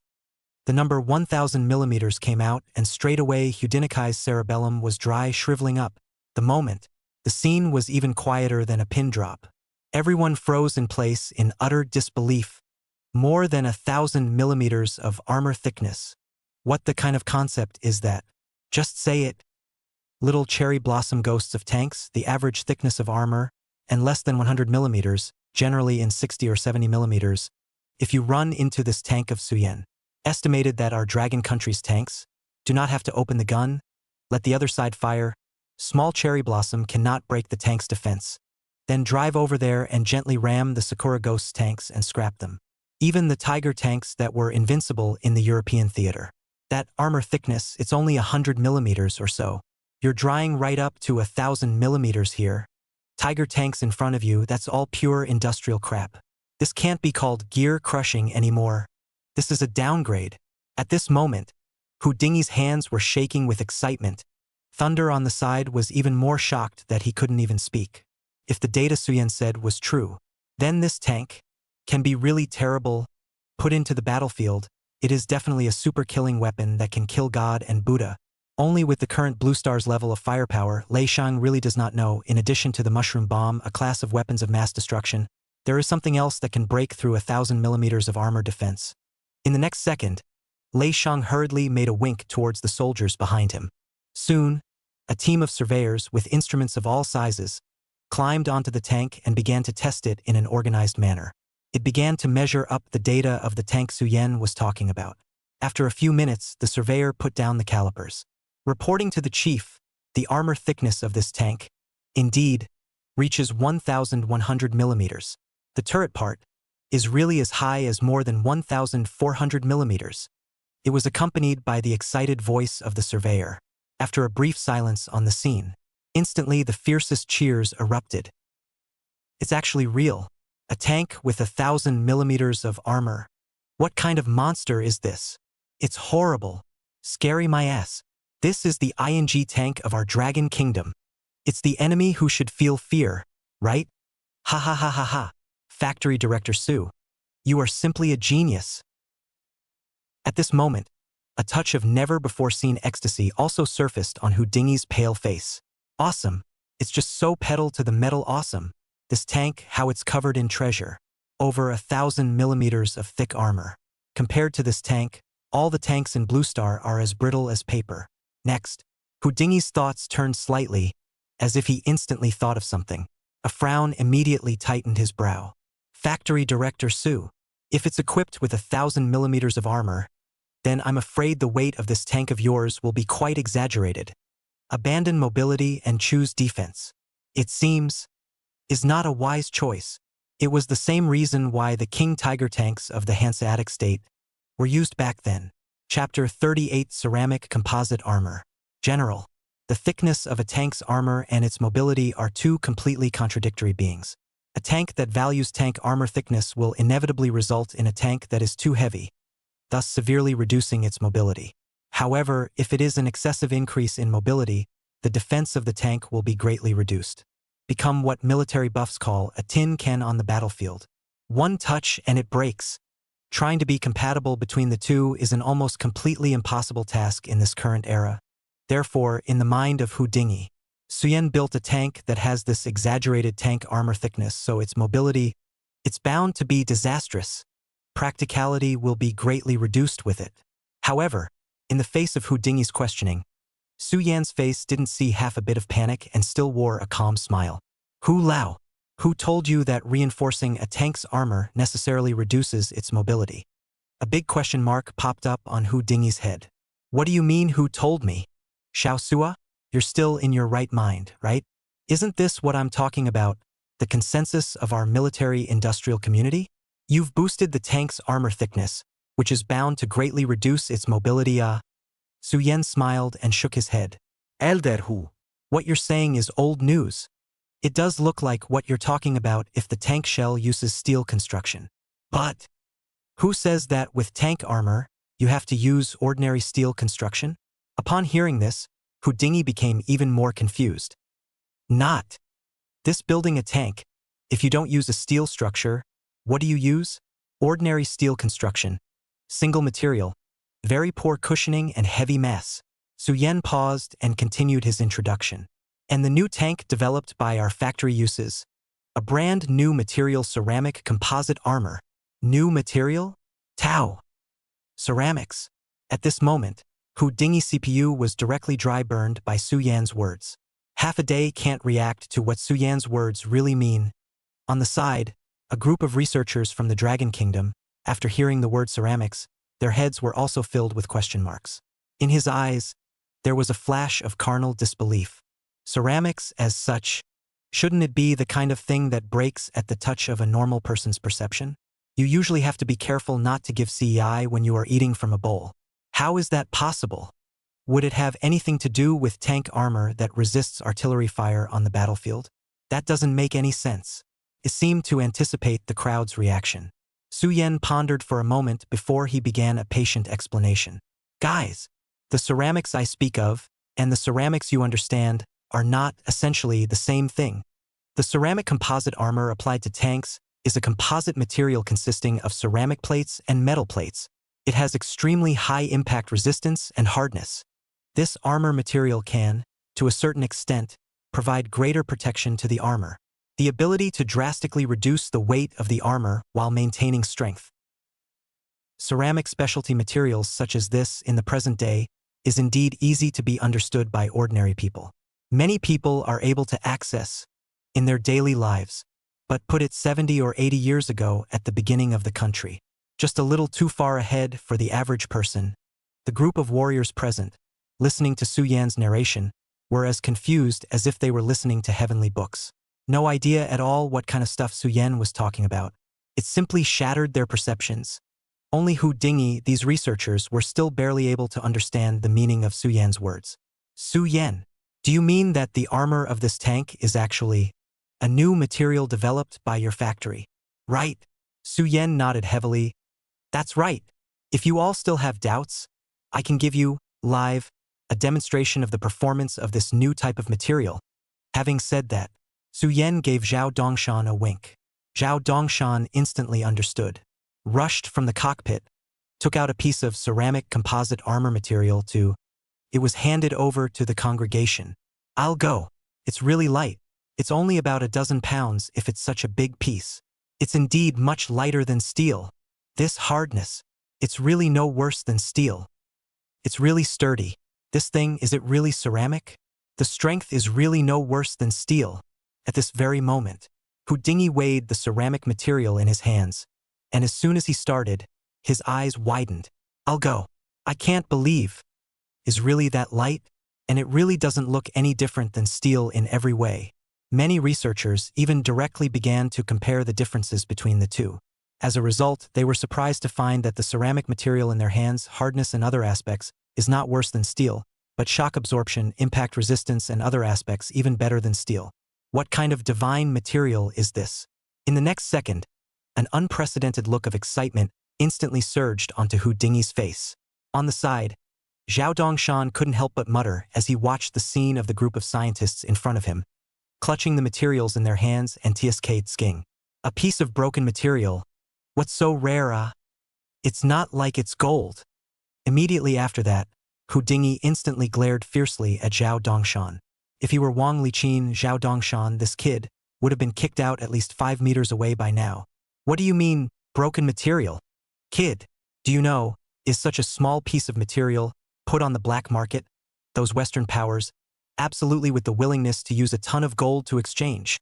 The number 1,000 millimeters came out, and straight away Hudinikai's cerebellum was dry, shriveling up. The moment, the scene was even quieter than a pin drop. Everyone froze in place in utter disbelief. More than 1,000 millimeters of armor thickness. What the kind of concept is that? Just say it. Little cherry blossom ghosts of tanks, the average thickness of armor, and less than 100 millimeters, generally in 60 or 70 millimeters. If you run into this tank of Su Yan, estimated that our dragon country's tanks do not have to open the gun, let the other side fire, small cherry blossom cannot break the tank's defense. Then drive over there and gently ram the Sakura Ghost's tanks and scrap them. Even the Tiger tanks that were invincible in the European theater. That armor thickness, it's only 100 millimeters or so. You're drying right up to 1,000 millimeters here. Tiger tanks in front of you, that's all pure industrial crap. This can't be called gear crushing anymore. This is a downgrade. At this moment, Hu Dingy's hands were shaking with excitement. Thunder on the side was even more shocked that he couldn't even speak. If the data Su Yan said was true, then this tank can be really terrible. Put into the battlefield, it is definitely a super killing weapon that can kill God and Buddha. Only with the current Blue Star's level of firepower, Lei Shang really does not know, in addition to the mushroom bomb, a class of weapons of mass destruction, there is something else that can break through 1,000 millimeters of armor defense. In the next second, Lei Shang hurriedly made a wink towards the soldiers behind him. Soon, a team of surveyors with instruments of all sizes climbed onto the tank and began to test it in an organized manner. It began to measure up the data of the tank Su Yan was talking about. After a few minutes, the surveyor put down the calipers. Reporting to the chief, the armor thickness of this tank, indeed, reaches 1,100 millimeters. The turret part is really as high as more than 1,400 millimeters. It was accompanied by the excited voice of the surveyor. After a brief silence on the scene, instantly the fiercest cheers erupted. It's actually real. A tank with 1,000 millimeters of armor. What kind of monster is this? It's horrible. Scary my ass. This is the ING tank of our dragon kingdom. It's the enemy who should feel fear, right? Ha ha ha ha ha. Factory Director Su, you are simply a genius. At this moment, a touch of never-before-seen ecstasy also surfaced on Houdini's pale face. Awesome. It's just so pedal to the metal awesome. This tank, how it's covered in treasure. Over 1,000 millimeters of thick armor. Compared to this tank, all the tanks in Blue Star are as brittle as paper. Next, Houdini's thoughts turned slightly, as if he instantly thought of something. A frown immediately tightened his brow. Factory Director Su, if it's equipped with 1,000 millimeters of armor, then I'm afraid the weight of this tank of yours will be quite exaggerated. Abandon mobility and choose defense. It seems, is not a wise choice. It was the same reason why the King Tiger tanks of the Hanseatic state were used back then. Chapter 38 Ceramic Composite Armor. General, the thickness of a tank's armor and its mobility are two completely contradictory beings. A tank that values tank armor thickness will inevitably result in a tank that is too heavy, thus severely reducing its mobility. However, if it is an excessive increase in mobility, the defense of the tank will be greatly reduced. Become what military buffs call a tin can on the battlefield. One touch and it breaks. Trying to be compatible between the two is an almost completely impossible task in this current era. Therefore, in the mind of Houdini, Su Yan built a tank that has this exaggerated tank armor thickness, so its mobility, it's bound to be disastrous. Practicality will be greatly reduced with it. However, in the face of Houdini's questioning, Su Yan's face didn't see half a bit of panic and still wore a calm smile. Hu Lao, who told you that reinforcing a tank's armor necessarily reduces its mobility? A big question mark popped up on Houdini's head. What do you mean who told me? Xiao Sua, you're still in your right mind, right? Isn't this what I'm talking about, the consensus of our military-industrial community? You've boosted the tank's armor thickness, which is bound to greatly reduce its mobility. Su Yan smiled and shook his head. Elder Hu, what you're saying is old news. It does look like what you're talking about if the tank shell uses steel construction. But who says that with tank armor, you have to use ordinary steel construction? Upon hearing this, Houdini became even more confused. Not. This building a tank, if you don't use a steel structure, what do you use? Ordinary steel construction. Single material. Very poor cushioning and heavy mass. Su Yan paused and continued his introduction. And the new tank developed by our factory uses a brand new material ceramic composite armor. New material? Tau. Ceramics. At this moment, Houdini's CPU was directly dry burned by Su Yan's words. Half a day can't react to what Su Yan's words really mean. On the side, a group of researchers from the Dragon Kingdom, after hearing the word ceramics, their heads were also filled with question marks. In his eyes, there was a flash of carnal disbelief. Ceramics, as such, shouldn't it be the kind of thing that breaks at the touch of a normal person's perception? You usually have to be careful not to give CEI when you are eating from a bowl. How is that possible? Would it have anything to do with tank armor that resists artillery fire on the battlefield? That doesn't make any sense. It seemed to anticipate the crowd's reaction. Su Yan pondered for a moment before he began a patient explanation. Guys, the ceramics I speak of, and the ceramics you understand, are not essentially the same thing. The ceramic composite armor applied to tanks is a composite material consisting of ceramic plates and metal plates. It has extremely high impact resistance and hardness. This armor material can, to a certain extent, provide greater protection to the armor. The ability to drastically reduce the weight of the armor while maintaining strength. Ceramic specialty materials such as this in the present day is indeed easy to be understood by ordinary people. Many people are able to access in their daily lives. But put it 70 or 80 years ago at the beginning of the country. Just a little too far ahead for the average person. The group of warriors present, listening to Su Yan's narration, were as confused as if they were listening to heavenly books. No idea at all what kind of stuff Su Yan was talking about. It simply shattered their perceptions. Only Houdini, these researchers, were still barely able to understand the meaning of Su Yan's words. Su Yan, do you mean that the armor of this tank is actually a new material developed by your factory? Right. Su Yan nodded heavily. That's right. If you all still have doubts, I can give you, live, a demonstration of the performance of this new type of material. Having said that, Su Yan gave Zhao Dongshan a wink. Zhao Dongshan instantly understood, rushed from the cockpit, took out a piece of ceramic composite armor material it was handed over to the congregation. I'll go. It's really light. It's only about a dozen pounds if it's such a big piece. It's indeed much lighter than steel. This hardness, it's really no worse than steel. It's really sturdy. This thing, is it really ceramic? The strength is really no worse than steel. At this very moment, Houdini weighed the ceramic material in his hands, and as soon as he started, his eyes widened. I'll go. I can't believe. Is really that light? And it really doesn't look any different than steel in every way. Many researchers even directly began to compare the differences between the two. As a result, they were surprised to find that the ceramic material in their hands, hardness and other aspects, is not worse than steel, but shock absorption, impact resistance and other aspects even better than steel. What kind of divine material is this? In the next second, an unprecedented look of excitement instantly surged onto Houdini's face. On the side, Zhao Dongshan couldn't help but mutter as he watched the scene of the group of scientists in front of him, clutching the materials in their hands and tsking. A piece of broken material. What's so rare? It's not like it's gold. Immediately after that, Houdini instantly glared fiercely at Zhao Dongshan. If he were Wang Liqin, Zhao Dongshan, this kid, would have been kicked out at least 5 meters away by now. What do you mean, broken material? Kid, do you know, is such a small piece of material put on the black market, those Western powers, absolutely with the willingness to use a ton of gold to exchange.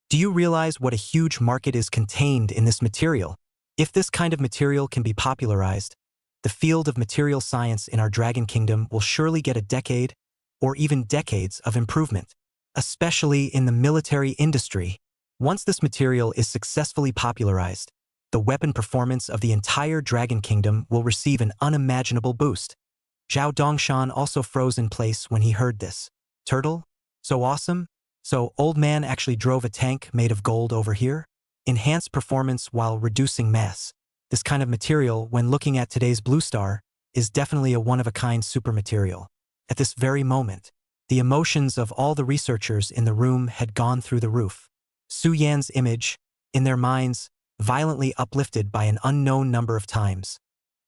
Do you realize what a huge market is contained in this material? If this kind of material can be popularized, the field of material science in our Dragon Kingdom will surely get a decade, or even decades of improvement, especially in the military industry. Once this material is successfully popularized, the weapon performance of the entire Dragon Kingdom will receive an unimaginable boost. Zhao Dongshan also froze in place when he heard this. Turtle? So awesome? So old man actually drove a tank made of gold over here? Enhanced performance while reducing mass. This kind of material, when looking at today's Blue Star, is definitely a one-of-a-kind super material. At this very moment, the emotions of all the researchers in the room had gone through the roof. Su Yan's image, in their minds, violently uplifted by an unknown number of times.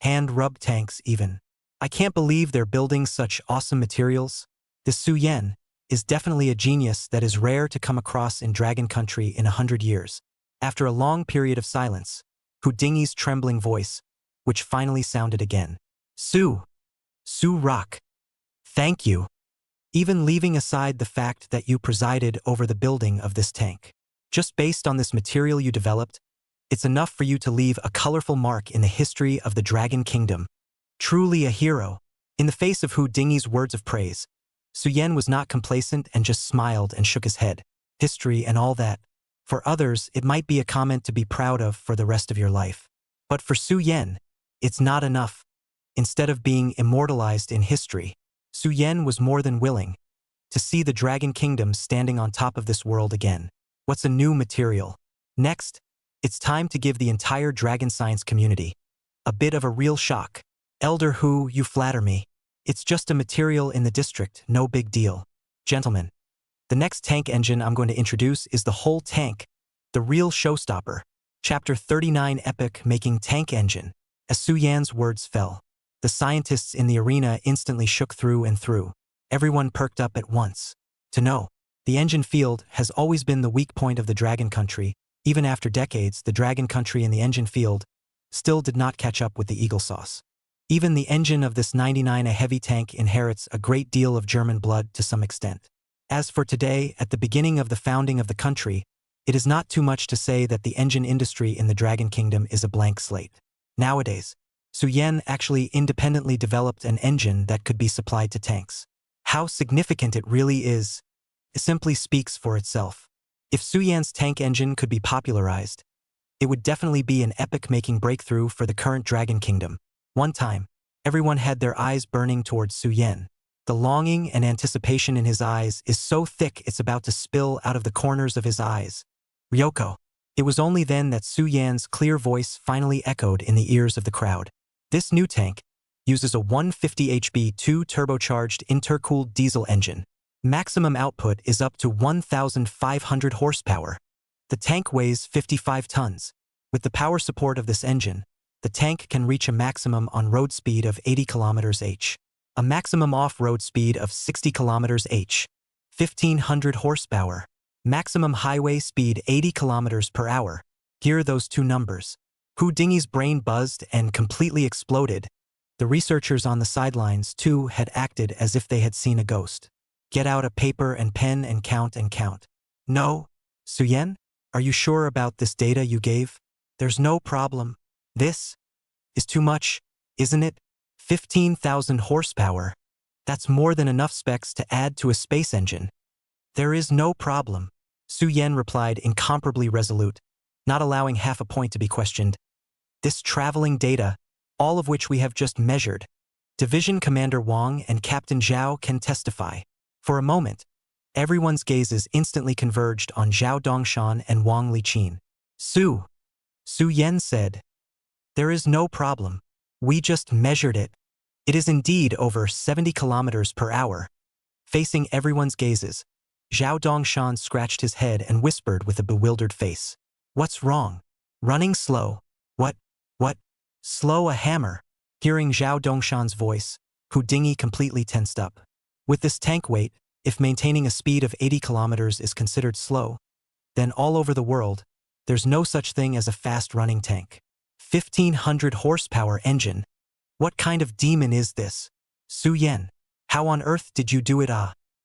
Hand-rubbed tanks even. I can't believe they're building such awesome materials. This Su Yan is definitely a genius that is rare to come across in Dragon Country in 100 years. After a long period of silence, Houdini's trembling voice, which finally sounded again. Su Rock. Thank you. Even leaving aside the fact that you presided over the building of this tank. Just based on this material you developed, it's enough for you to leave a colorful mark in the history of the Dragon Kingdom. Truly a hero. In the face of Houdini's words of praise, Su Yan was not complacent and just smiled and shook his head. History and all that. For others, it might be a comment to be proud of for the rest of your life. But for Su Yan, it's not enough. Instead of being immortalized in history, Su Yan was more than willing to see the Dragon Kingdom standing on top of this world again. What's a new material? Next, it's time to give the entire dragon science community a bit of a real shock. Elder Hu, you flatter me. It's just a material in the district, no big deal. Gentlemen, the next tank engine I'm going to introduce is the whole tank, the real showstopper. Chapter 39 Epic Making Tank Engine. As Su Yan's words fell, the scientists in the arena instantly shook through and through. Everyone perked up at once. To know, the engine field has always been the weak point of the Dragon Country. Even after decades, the Dragon Country and the engine field still did not catch up with the Eagle Sauce. Even the engine of this 99 a heavy tank inherits a great deal of German blood to some extent. As for today, at the beginning of the founding of the country, it is not too much to say that the engine industry in the Dragon Kingdom is a blank slate. Nowadays, Su Yan actually independently developed an engine that could be supplied to tanks. How significant it really is, it simply speaks for itself. If Su Yan's tank engine could be popularized, it would definitely be an epic-making breakthrough for the current Dragon Kingdom. One time, everyone had their eyes burning towards Su Yan. The longing and anticipation in his eyes is so thick it's about to spill out of the corners of his eyes. Ryoko. It was only then that Su Yan's clear voice finally echoed in the ears of the crowd. This new tank uses a 150 HP 2-turbocharged intercooled diesel engine. Maximum output is up to 1,500 horsepower. The tank weighs 55 tons. With the power support of this engine, the tank can reach a maximum on-road speed of 80 km/h. A maximum off-road speed of 60 km/h. 1,500 horsepower. Maximum highway speed 80 km/h. Hear those two numbers. Hu Dingy's brain buzzed and completely exploded. The researchers on the sidelines, too, had acted as if they had seen a ghost. Get out a paper and pen and count and count. No, Su Yan, are you sure about this data you gave? There's no problem. This is too much, isn't it? 15,000 horsepower. That's more than enough specs to add to a space engine. There is no problem, Su Yan replied, incomparably resolute, not allowing half a point to be questioned. This traveling data, all of which we have just measured, Division Commander Wang and Captain Zhao can testify. For a moment, everyone's gazes instantly converged on Zhao Dongshan and Wang Liqin. Su Yan said, "There is no problem. We just measured it. It is indeed over 70 km/h. Facing everyone's gazes, Zhao Dongshan scratched his head and whispered with a bewildered face. What's wrong? Running slow. What? Slow a hammer. Hearing Zhao Dongshan's voice, Hu Dingy completely tensed up. With this tank weight, if maintaining a speed of 80 kilometers is considered slow, then all over the world, there's no such thing as a fast-running tank. 1,500 horsepower engine. What kind of demon is this? Su Yan, how on earth did you do it?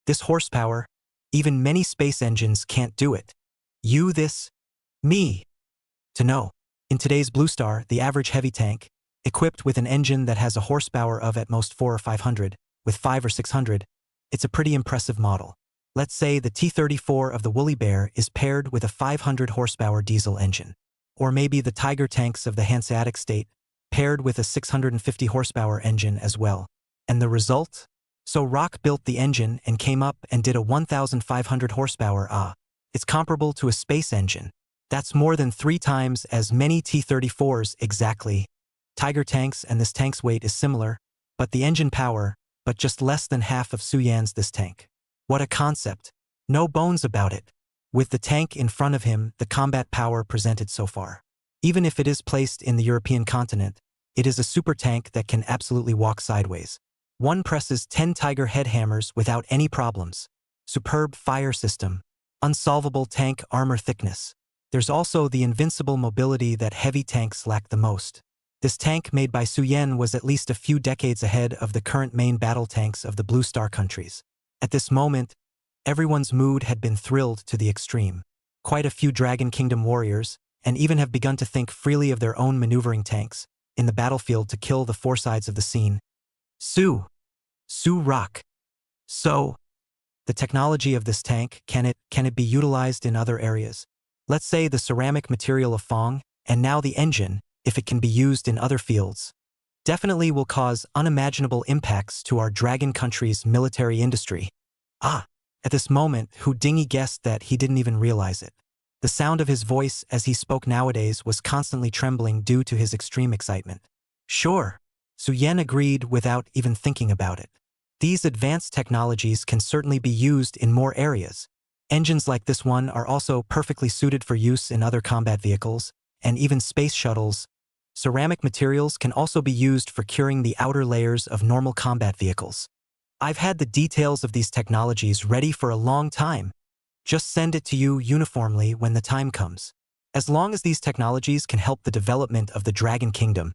This horsepower, even many space engines can't do it. Me. To know. In today's Blue Star, the average heavy tank, equipped with an engine that has a horsepower of at most 400 or 500, with 500 or 600, it's a pretty impressive model. Let's say the T-34 of the Woolly Bear is paired with a 500 horsepower diesel engine. Or maybe the Tiger tanks of the Hanseatic state, paired with a 650 horsepower engine as well. And the result? So Rock built the engine and came up and did a 1,500 horsepower. It's comparable to a space engine. That's more than 3 times as many T-34s exactly. Tiger tanks and this tank's weight is similar, but the engine power, but just less than half of Su Yan's this tank. What a concept. No bones about it. With the tank in front of him, the combat power presented so far. Even if it is placed in the European continent, it is a super tank that can absolutely walk sideways. One presses 10 Tiger head hammers without any problems. Superb fire system. Unsolvable tank armor thickness. There's also the invincible mobility that heavy tanks lack the most. This tank made by Su Yan was at least a few decades ahead of the current main battle tanks of the Blue Star countries. At this moment, everyone's mood had been thrilled to the extreme. Quite a few Dragon Kingdom warriors, and even have begun to think freely of their own maneuvering tanks in the battlefield to kill the 4 sides of the scene. Su Rock. So, the technology of this tank, can it be utilized in other areas? Let's say the ceramic material of Fong, and now the engine, if it can be used in other fields, definitely will cause unimaginable impacts to our Dragon country's military industry. At this moment, Hu Dingy guessed that he didn't even realize it. The sound of his voice as he spoke nowadays was constantly trembling due to his extreme excitement. Sure, Su Yan agreed without even thinking about it. These advanced technologies can certainly be used in more areas. Engines like this one are also perfectly suited for use in other combat vehicles, and even space shuttles. Ceramic materials can also be used for curing the outer layers of normal combat vehicles. I've had the details of these technologies ready for a long time. Just send it to you uniformly when the time comes. As long as these technologies can help the development of the Dragon Kingdom,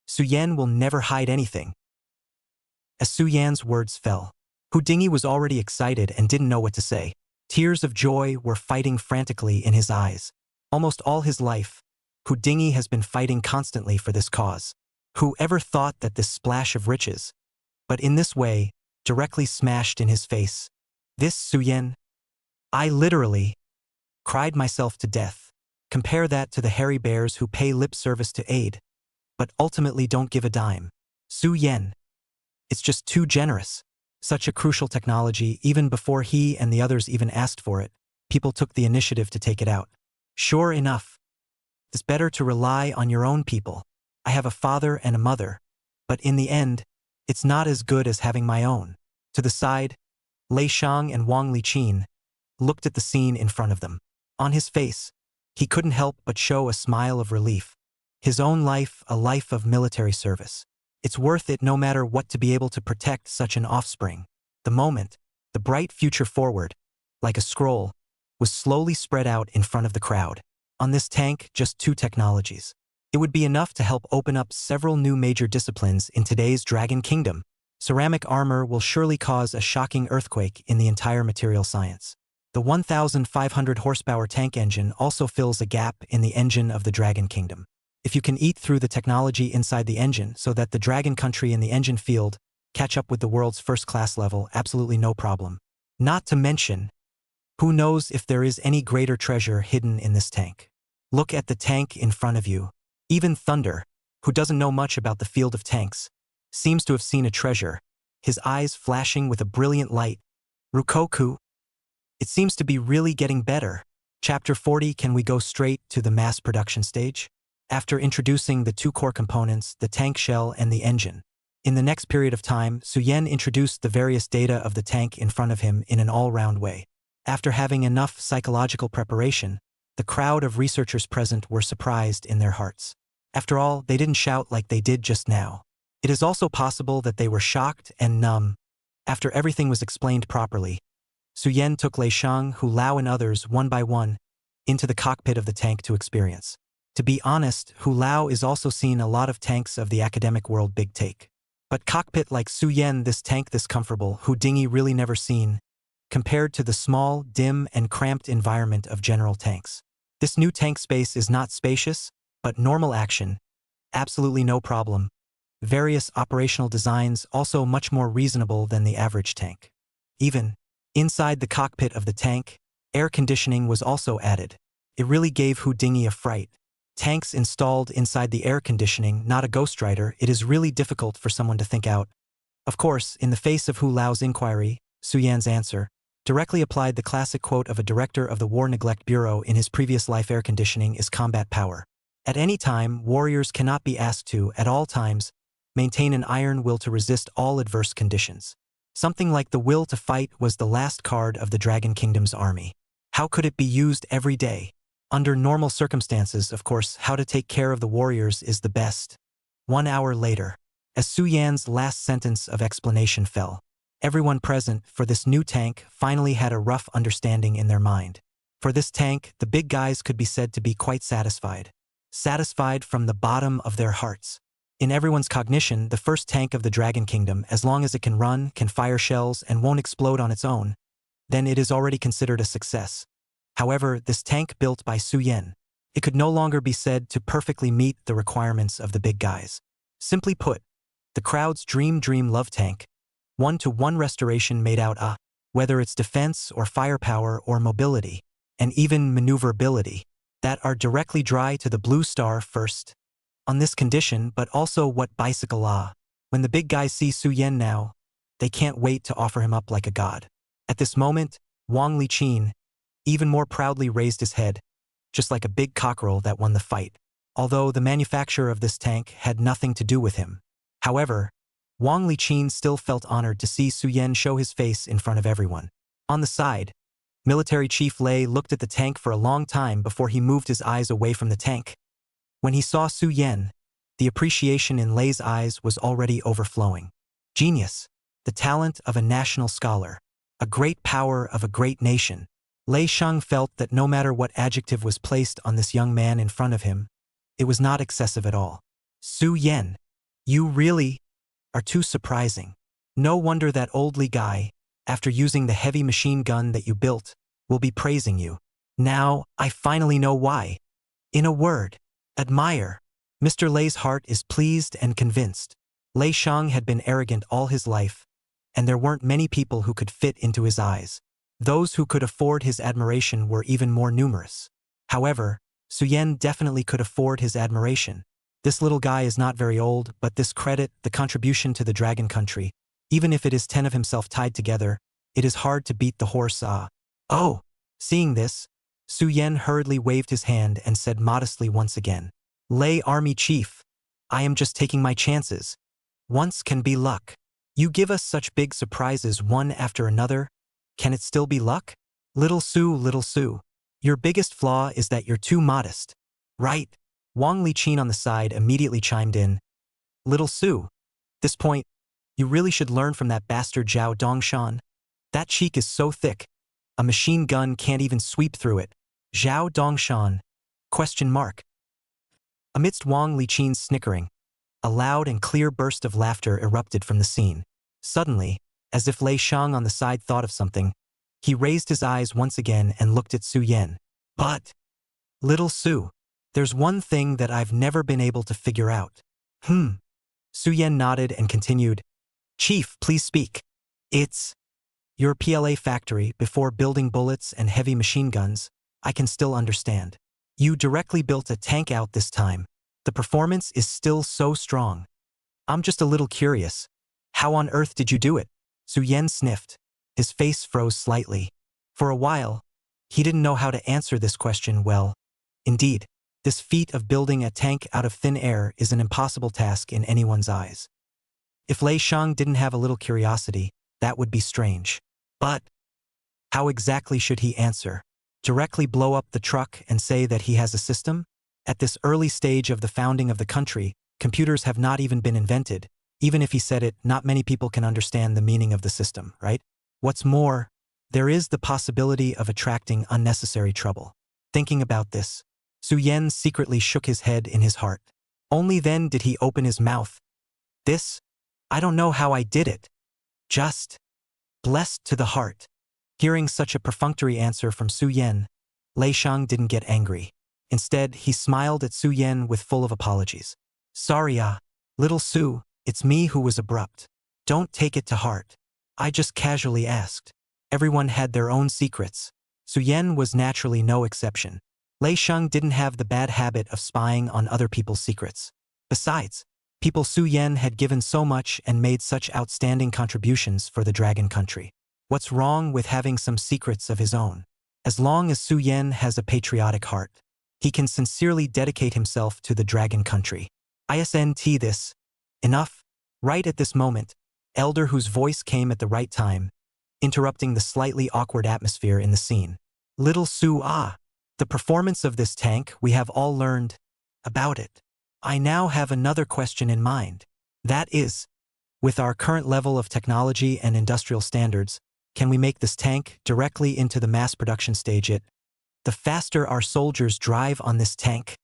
Su Yan will never hide anything. As Su Yan's words fell, Hu Dingyi was already excited and didn't know what to say. Tears of joy were fighting frantically in his eyes. Almost all his life, Hu Dingyi has been fighting constantly for this cause. Who ever thought that this splash of riches, but in this way, directly smashed in his face? This Suyen? I literally cried myself to death. Compare that to the hairy bears who pay lip service to aid, but ultimately don't give a dime. Suyen. It's just too generous. Such a crucial technology, even before he and the others even asked for it, people took the initiative to take it out. Sure enough. It's better to rely on your own people. I have a father and a mother, but in the end, it's not as good as having my own. To the side, Lei Shang and Wang Liqin looked at the scene in front of them. On his face, he couldn't help but show a smile of relief. His own life, a life of military service. It's worth it no matter what to be able to protect such an offspring. The moment, the bright future forward, like a scroll, was slowly spread out in front of the crowd. On this tank, just 2 technologies. It would be enough to help open up several new major disciplines in today's Dragon Kingdom. Ceramic armor will surely cause a shocking earthquake in the entire material science. The 1,500 horsepower tank engine also fills a gap in the engine of the Dragon Kingdom. If you can eat through the technology inside the engine so that the Dragon Country in the engine field catch up with the world's first-class level, absolutely no problem. Not to mention, who knows if there is any greater treasure hidden in this tank. Look at the tank in front of you. Even Thunder, who doesn't know much about the field of tanks, seems to have seen a treasure, his eyes flashing with a brilliant light. Rukoku. It seems to be really getting better. Chapter 40. Can we go straight to the mass production stage? After introducing the 2 core components, the tank shell and the engine, in the next period of time, Suyen introduced the various data of the tank in front of him in an all-round way. After having enough psychological preparation, the crowd of researchers present were surprised in their hearts. After all, they didn't shout like they did just now. It is also possible that they were shocked and numb. After everything was explained properly, Suyen took Lei Shang, Hu Lao and others, one by one, into the cockpit of the tank to experience. To be honest, Hu Lao is also seen a lot of tanks of the academic world big take. But cockpit like Suyen, this tank this comfortable, Hu Dingyi really never seen, compared to the small, dim, and cramped environment of general tanks. This new tank space is not spacious, but normal action. Absolutely no problem. Various operational designs also much more reasonable than the average tank. Even inside the cockpit of the tank, air conditioning was also added. It really gave Hu Dingyi a fright. Tanks installed inside the air conditioning, not a ghostwriter, it is really difficult for someone to think out. Of course, in the face of Hu Lao's inquiry, Suyen's answer directly applied the classic quote of a director of the War Neglect Bureau in his previous life: air conditioning is combat power. At any time, warriors cannot be asked to, at all times, maintain an iron will to resist all adverse conditions. Something like the will to fight was the last card of the Dragon Kingdom's army. How could it be used every day? Under normal circumstances, of course, how to take care of the warriors is the best. 1 hour later, as Suyen's last sentence of explanation fell, everyone present for this new tank finally had a rough understanding in their mind. For this tank, the big guys could be said to be quite satisfied. Satisfied from the bottom of their hearts. In everyone's cognition, the first tank of the Dragon Kingdom, as long as it can run, can fire shells, and won't explode on its own, then it is already considered a success. However, this tank built by Suyen, it could no longer be said to perfectly meet the requirements of the big guys. Simply put, the crowd's dream love tank, 1-to-1 restoration made out of, whether it's defense or firepower or mobility, and even maneuverability, that are directly dry to the blue star first. On this condition, but also what bicycle when the big guys see Suyen now, they can't wait to offer him up like a god. At this moment, Wang Liqin even more proudly raised his head, just like a big cockerel that won the fight, although the manufacturer of this tank had nothing to do with him. However, Wang Liqin still felt honored to see Suyen show his face in front of everyone. On the side, Military Chief Lei looked at the tank for a long time before he moved his eyes away from the tank. When he saw Suyen, the appreciation in Lei's eyes was already overflowing. Genius, the talent of a national scholar, a great power of a great nation. Lei Shang felt that no matter what adjective was placed on this young man in front of him, it was not excessive at all. Suyen, you really are too surprising. No wonder that old Li guy after using the heavy machine gun that you built, will be praising you. Now, I finally know why. In a word, admire. Mr. Lei's heart is pleased and convinced. Lei Shang had been arrogant all his life, and there weren't many people who could fit into his eyes. Those who could afford his admiration were even more numerous. However, Su Yan definitely could afford his admiration. This little guy is not very old, but this credit, the contribution to the Dragon Country, even if it is 10 of himself tied together, it is hard to beat the horse. Oh! Seeing this, Su Yan hurriedly waved his hand and said modestly once again, Lei Army Chief, I am just taking my chances. Once can be luck. You give us such big surprises one after another. Can it still be luck? Little Su, your biggest flaw is that you're too modest. Right? Wang Liqin on the side immediately chimed in. Little Su, this point, you really should learn from that bastard Zhao Dongshan. That cheek is so thick, a machine gun can't even sweep through it. Zhao Dongshan? Question mark. Amidst Wang Liqin's snickering, a loud and clear burst of laughter erupted from the scene. Suddenly, as if Lei Shang on the side thought of something, he raised his eyes once again and looked at Su Yan. But, little Su, there's one thing that I've never been able to figure out. Su Yan nodded and continued, Chief, please speak. It's your PLA factory before building bullets and heavy machine guns, I can still understand. You directly built a tank out this time. The performance is still so strong. I'm just a little curious. How on earth did you do it? Su Yan sniffed. His face froze slightly. For a while, he didn't know how to answer this question well. Indeed, this feat of building a tank out of thin air is an impossible task in anyone's eyes. If Lei Shang didn't have a little curiosity, that would be strange. But how exactly should he answer? Directly blow up the truck and say that he has a system? At this early stage of the founding of the country, computers have not even been invented. Even if he said it, not many people can understand the meaning of the system, right? What's more, there is the possibility of attracting unnecessary trouble. Thinking about this, Su Yan secretly shook his head in his heart. Only then did he open his mouth. I don't know how I did it. Just blessed to the heart. Hearing such a perfunctory answer from Su Yan, Lei Shang didn't get angry. Instead, he smiled at Su Yan with full of apologies. Sorry, little Su, it's me who was abrupt. Don't take it to heart. I just casually asked. Everyone had their own secrets. Su Yan was naturally no exception. Lei Shang didn't have the bad habit of spying on other people's secrets. Besides, people Su Yan had given so much and made such outstanding contributions for the Dragon Country. What's wrong with having some secrets of his own? As long as Su Yan has a patriotic heart, he can sincerely dedicate himself to the Dragon Country. ISNT this. Enough. Right at this moment, Elder whose voice came at the right time, interrupting the slightly awkward atmosphere in the scene. Little Su, the performance of this tank, we have all learned about it. I now have another question in mind. That is, with our current level of technology and industrial standards, can we make this tank directly into the mass production stage? The faster our soldiers drive on this tank,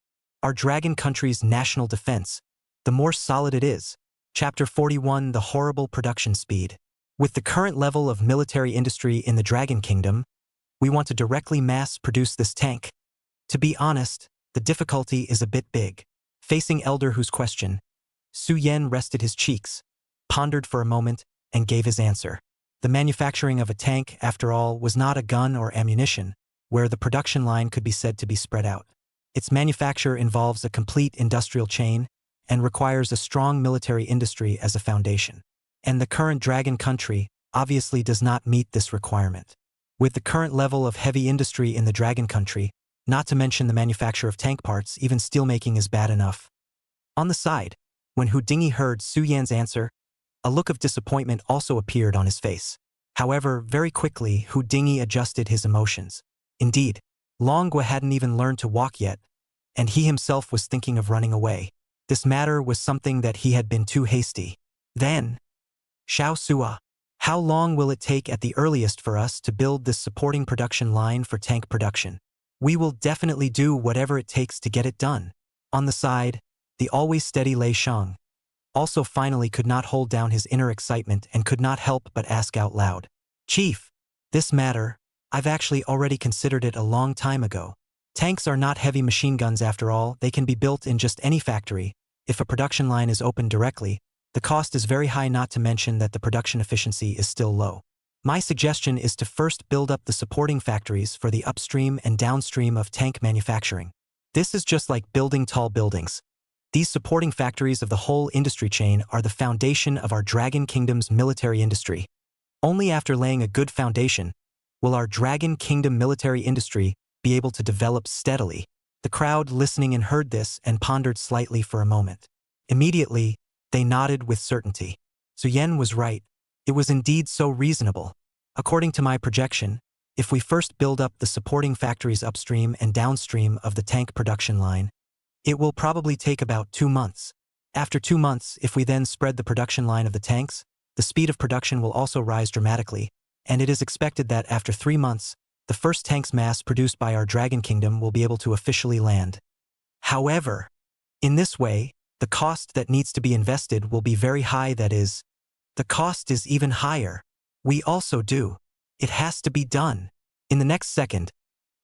our Dragon Country's national defense, the more solid it is. Chapter 41, The Horrible Production Speed. With the current level of military industry in the Dragon Kingdom, we want to directly mass produce this tank. To be honest, the difficulty is a bit big. Facing Elder whose question, Su Yan rested his cheeks, pondered for a moment, and gave his answer. The manufacturing of a tank, after all, was not a gun or ammunition, where the production line could be said to be spread out. Its manufacture involves a complete industrial chain and requires a strong military industry as a foundation. And the current Dragon Country obviously does not meet this requirement. With the current level of heavy industry in the Dragon Country, not to mention the manufacture of tank parts, even steelmaking is bad enough. On the side, when Hu Dingy heard Su Yan's answer, a look of disappointment also appeared on his face. However, very quickly, Hu Dingy adjusted his emotions. Indeed, Longhua hadn't even learned to walk yet, and he himself was thinking of running away. This matter was something that he had been too hasty. Then, Xiao Sua, how long will it take at the earliest for us to build this supporting production line for tank production? We will definitely do whatever it takes to get it done. On the side, the always steady Lei Shang also finally could not hold down his inner excitement and could not help but ask out loud. Chief, this matter, I've actually already considered it a long time ago. Tanks are not heavy machine guns after all, they can be built in just any factory. If a production line is opened directly, the cost is very high, not to mention that the production efficiency is still low. My suggestion is to first build up the supporting factories for the upstream and downstream of tank manufacturing. This is just like building tall buildings. These supporting factories of the whole industry chain are the foundation of our Dragon Kingdom's military industry. Only after laying a good foundation will our Dragon Kingdom military industry be able to develop steadily. The crowd listening in heard this and pondered slightly for a moment. Immediately, they nodded with certainty. Su Yen was right. It was indeed so reasonable. According to my projection, if we first build up the supporting factories upstream and downstream of the tank production line, it will probably take about 2 months. After 2 months, if we then spread the production line of the tanks, the speed of production will also rise dramatically, and it is expected that after 3 months, the first tanks mass-produced by our Dragon Kingdom will be able to officially land. However, in this way, the cost that needs to be invested will be very high. That is, the cost is even higher. We also do. It has to be done. In the next second,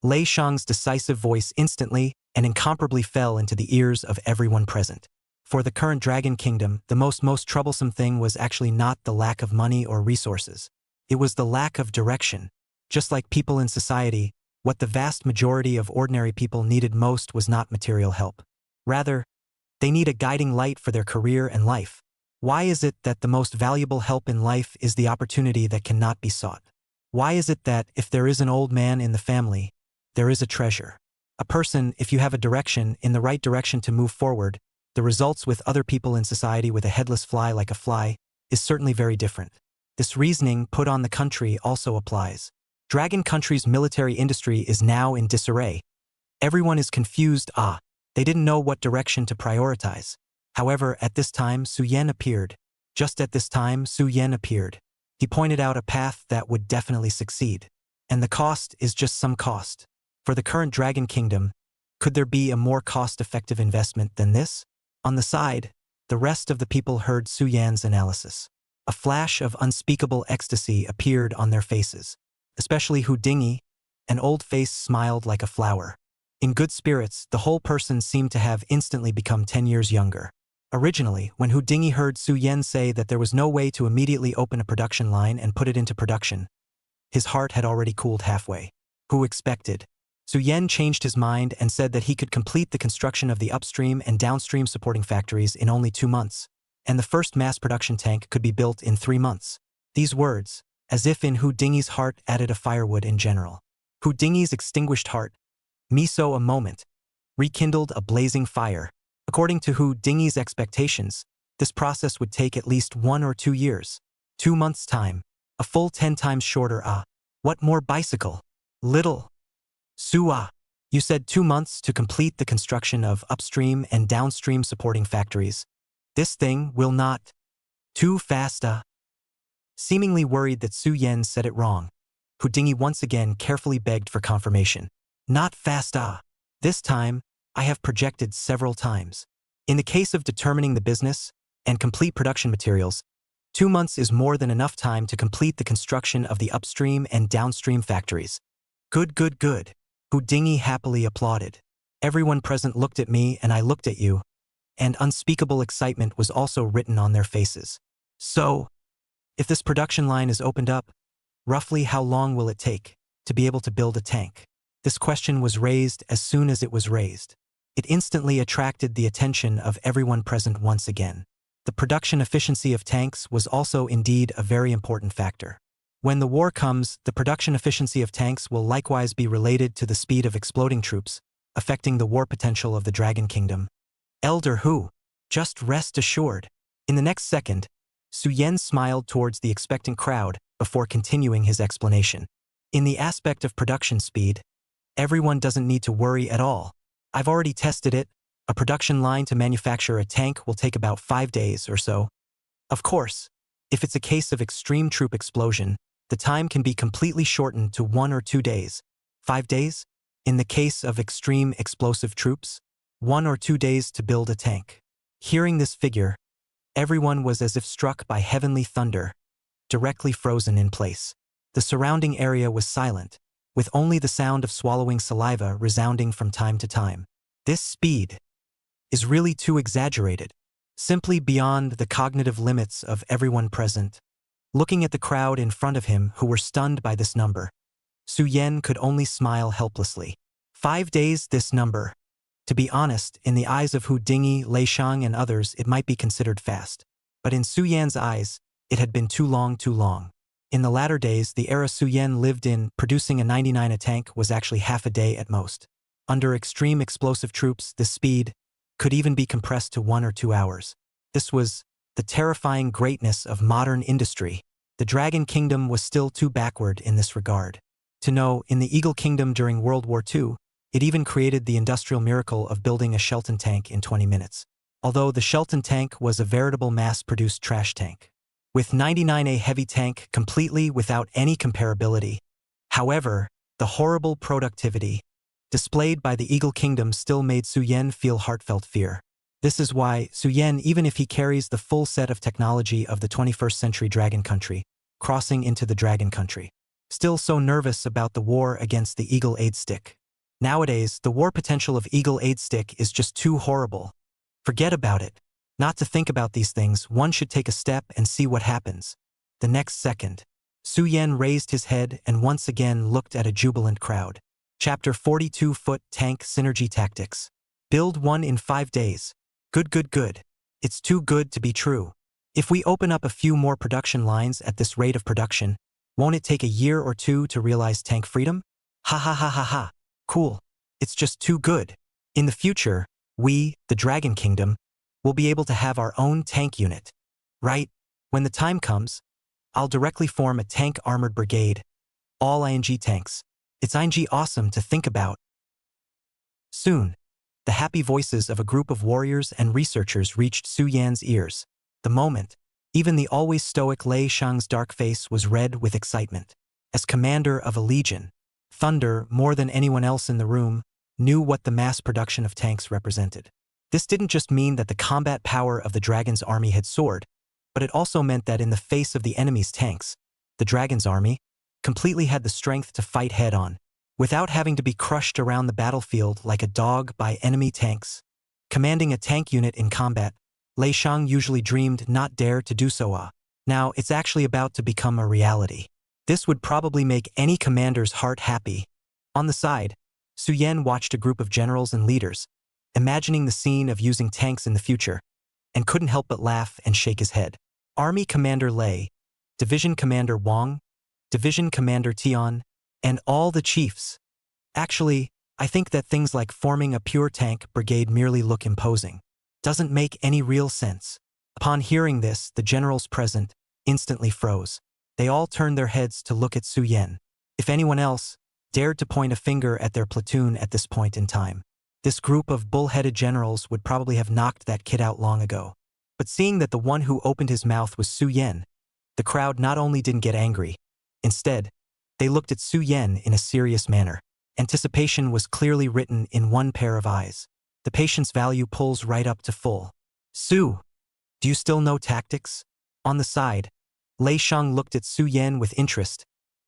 Lei Shang's decisive voice instantly and incomparably fell into the ears of everyone present. For the current Dragon Kingdom, the most troublesome thing was actually not the lack of money or resources. It was the lack of direction. Just like people in society, what the vast majority of ordinary people needed most was not material help. Rather, they need a guiding light for their career and life. Why is it that the most valuable help in life is the opportunity that cannot be sought? Why is it that if there is an old man in the family, there is a treasure? A person, if you have a direction, in the right direction to move forward, the results with other people in society with a headless fly like a fly is certainly very different. This reasoning put on the country also applies. Dragon Country's military industry is now in disarray. Everyone is confused. They didn't know what direction to prioritize. However, at this time, Su Yen appeared. Just at this time, Su Yen appeared. He pointed out a path that would definitely succeed. And the cost is just some cost. For the current Dragon Kingdom, could there be a more cost-effective investment than this? On the side, the rest of the people heard Su Yan's analysis. A flash of unspeakable ecstasy appeared on their faces. Especially Hu Dingy, an old face smiled like a flower. In good spirits, the whole person seemed to have instantly become 10 years younger. Originally, when Hu Dingy heard Su Yen say that there was no way to immediately open a production line and put it into production, his heart had already cooled halfway. Who expected? Su Yen changed his mind and said that he could complete the construction of the upstream and downstream supporting factories in only 2 months, and the first mass production tank could be built in 3 months. These words, as if in Hu Dingy's heart, added a firewood in general. Hu Dingy's extinguished heart, miso a moment, rekindled a blazing fire. According to Hu Dingy's expectations, this process would take at least 1 or 2 years. 2 months' time. A full 10 times shorter. What more bicycle? Little. Su you said 2 months to complete the construction of upstream and downstream supporting factories. This thing will not. Too fast. Seemingly worried that Su Yen said it wrong, Hu Dingy once again carefully begged for confirmation. Not fast. This time, I have projected several times. In the case of determining the business and complete production materials, 2 months is more than enough time to complete the construction of the upstream and downstream factories. Good, good, good. Hu Dingy happily applauded. Everyone present looked at me and I looked at you, and unspeakable excitement was also written on their faces. So, if this production line is opened up, roughly how long will it take to be able to build a tank? This question was raised as soon as it was raised. It instantly attracted the attention of everyone present once again. The production efficiency of tanks was also indeed a very important factor. When the war comes, the production efficiency of tanks will likewise be related to the speed of exploding troops, affecting the war potential of the Dragon Kingdom. Elder Hu, just rest assured. In the next second, Su Yen smiled towards the expectant crowd before continuing his explanation. In the aspect of production speed, everyone doesn't need to worry at all. I've already tested it. A production line to manufacture a tank will take about 5 days or so. Of course, if it's a case of extreme troop explosion, the time can be completely shortened to 1 or 2 days. 5 days? In the case of extreme explosive troops, 1 or 2 days to build a tank. Hearing this figure, everyone was as if struck by heavenly thunder, directly frozen in place. The surrounding area was silent, with only the sound of swallowing saliva resounding from time to time. This speed is really too exaggerated, simply beyond the cognitive limits of everyone present. Looking at the crowd in front of him who were stunned by this number, Su Yan could only smile helplessly. 5 days, this number. To be honest, in the eyes of Hu Dingy, Lei Shang, and others, it might be considered fast. But in Su Yan's eyes, it had been too long, too long. In the latter days, the era Su Yan lived in, producing a 99 a tank was actually half a day at most. Under extreme explosive troops, this speed could even be compressed to 1 or 2 hours. This was the terrifying greatness of modern industry. The Dragon Kingdom was still too backward in this regard. To know, in the Eagle Kingdom during World War II, it even created the industrial miracle of building a Shelton tank in 20 minutes. Although the Shelton tank was a veritable mass-produced trash tank. With 99A heavy tank completely without any comparability. However, the horrible productivity displayed by the Eagle Kingdom still made Su Yan feel heartfelt fear. This is why Su Yan, even if he carries the full set of technology of the 21st century Dragon Country, crossing into the Dragon Country, still so nervous about the war against the Eagle Aid Stick. Nowadays, the war potential of Eagle Aid Stick is just too horrible. Forget about it. Not to think about these things, one should take a step and see what happens. The next second, Su Yan raised his head and once again looked at a jubilant crowd. Chapter 42 Foot Tank Synergy Tactics. Build one in 5 days. Good, good, good. It's too good to be true. If we open up a few more production lines at this rate of production, won't it take a year or 2 to realize tank freedom? Ha ha ha ha ha. Cool. It's just too good. In the future, we, the Dragon Kingdom, will be able to have our own tank unit. Right? When the time comes, I'll directly form a tank armored brigade. All ING tanks. It's ING awesome to think about. Soon, the happy voices of a group of warriors and researchers reached Su Yan's ears. The moment, even the always stoic Lei Shang's dark face was red with excitement. As commander of a legion, Thunder, more than anyone else in the room, knew what the mass production of tanks represented. This didn't just mean that the combat power of the Dragon's army had soared, but it also meant that in the face of the enemy's tanks, the Dragon's army completely had the strength to fight head-on, without having to be crushed around the battlefield like a dog by enemy tanks. Commanding a tank unit in combat, Lei Shang usually dreamed not dare to do so. Now it's actually about to become a reality. This would probably make any commander's heart happy. On the side, Su Yan watched a group of generals and leaders, imagining the scene of using tanks in the future, and couldn't help but laugh and shake his head. Army Commander Lei, Division Commander Wang, Division Commander Tian, and all the chiefs. Actually, I think that things like forming a pure tank brigade merely look imposing. Doesn't make any real sense. Upon hearing this, the generals present instantly froze. They all turned their heads to look at Su Yan. If anyone else dared to point a finger at their platoon at this point in time, this group of bull-headed generals would probably have knocked that kid out long ago. But seeing that the one who opened his mouth was Su Yan, the crowd not only didn't get angry, instead, they looked at Su Yan in a serious manner. Anticipation was clearly written in one pair of eyes. The patience value pulls right up to full. Su, do you still know tactics? On the side, Lei Shang looked at Su Yan with interest,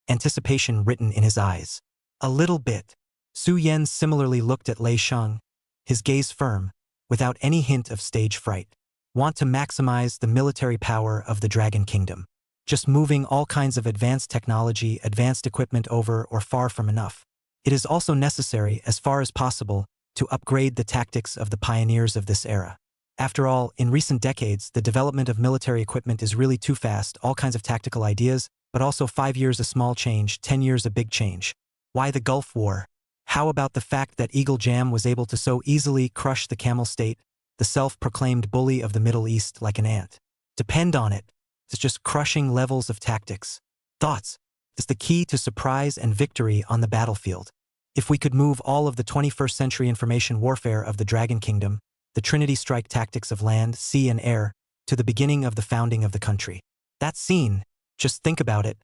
anticipation written in his eyes. A little bit. Su Yan similarly looked at Lei Shang, his gaze firm, without any hint of stage fright. Want to maximize the military power of the Dragon Kingdom. Just moving all kinds of advanced technology, advanced equipment over or far from enough. It is also necessary, as far as possible, to upgrade the tactics of the pioneers of this era. After all, in recent decades, the development of military equipment is really too fast, all kinds of tactical ideas, but also 5 years a small change, 10 years a big change. Why the Gulf War? How about the fact that Eagle Jam was able to so easily crush the Camel State, the self-proclaimed bully of the Middle East, like an ant? Depend on it. It's just crushing levels of tactics. Thoughts is the key to surprise and victory on the battlefield. If we could move all of the 21st century information warfare of the Dragon Kingdom, the Trinity strike tactics of land, sea, and air, to the beginning of the founding of the country. That scene, just think about it.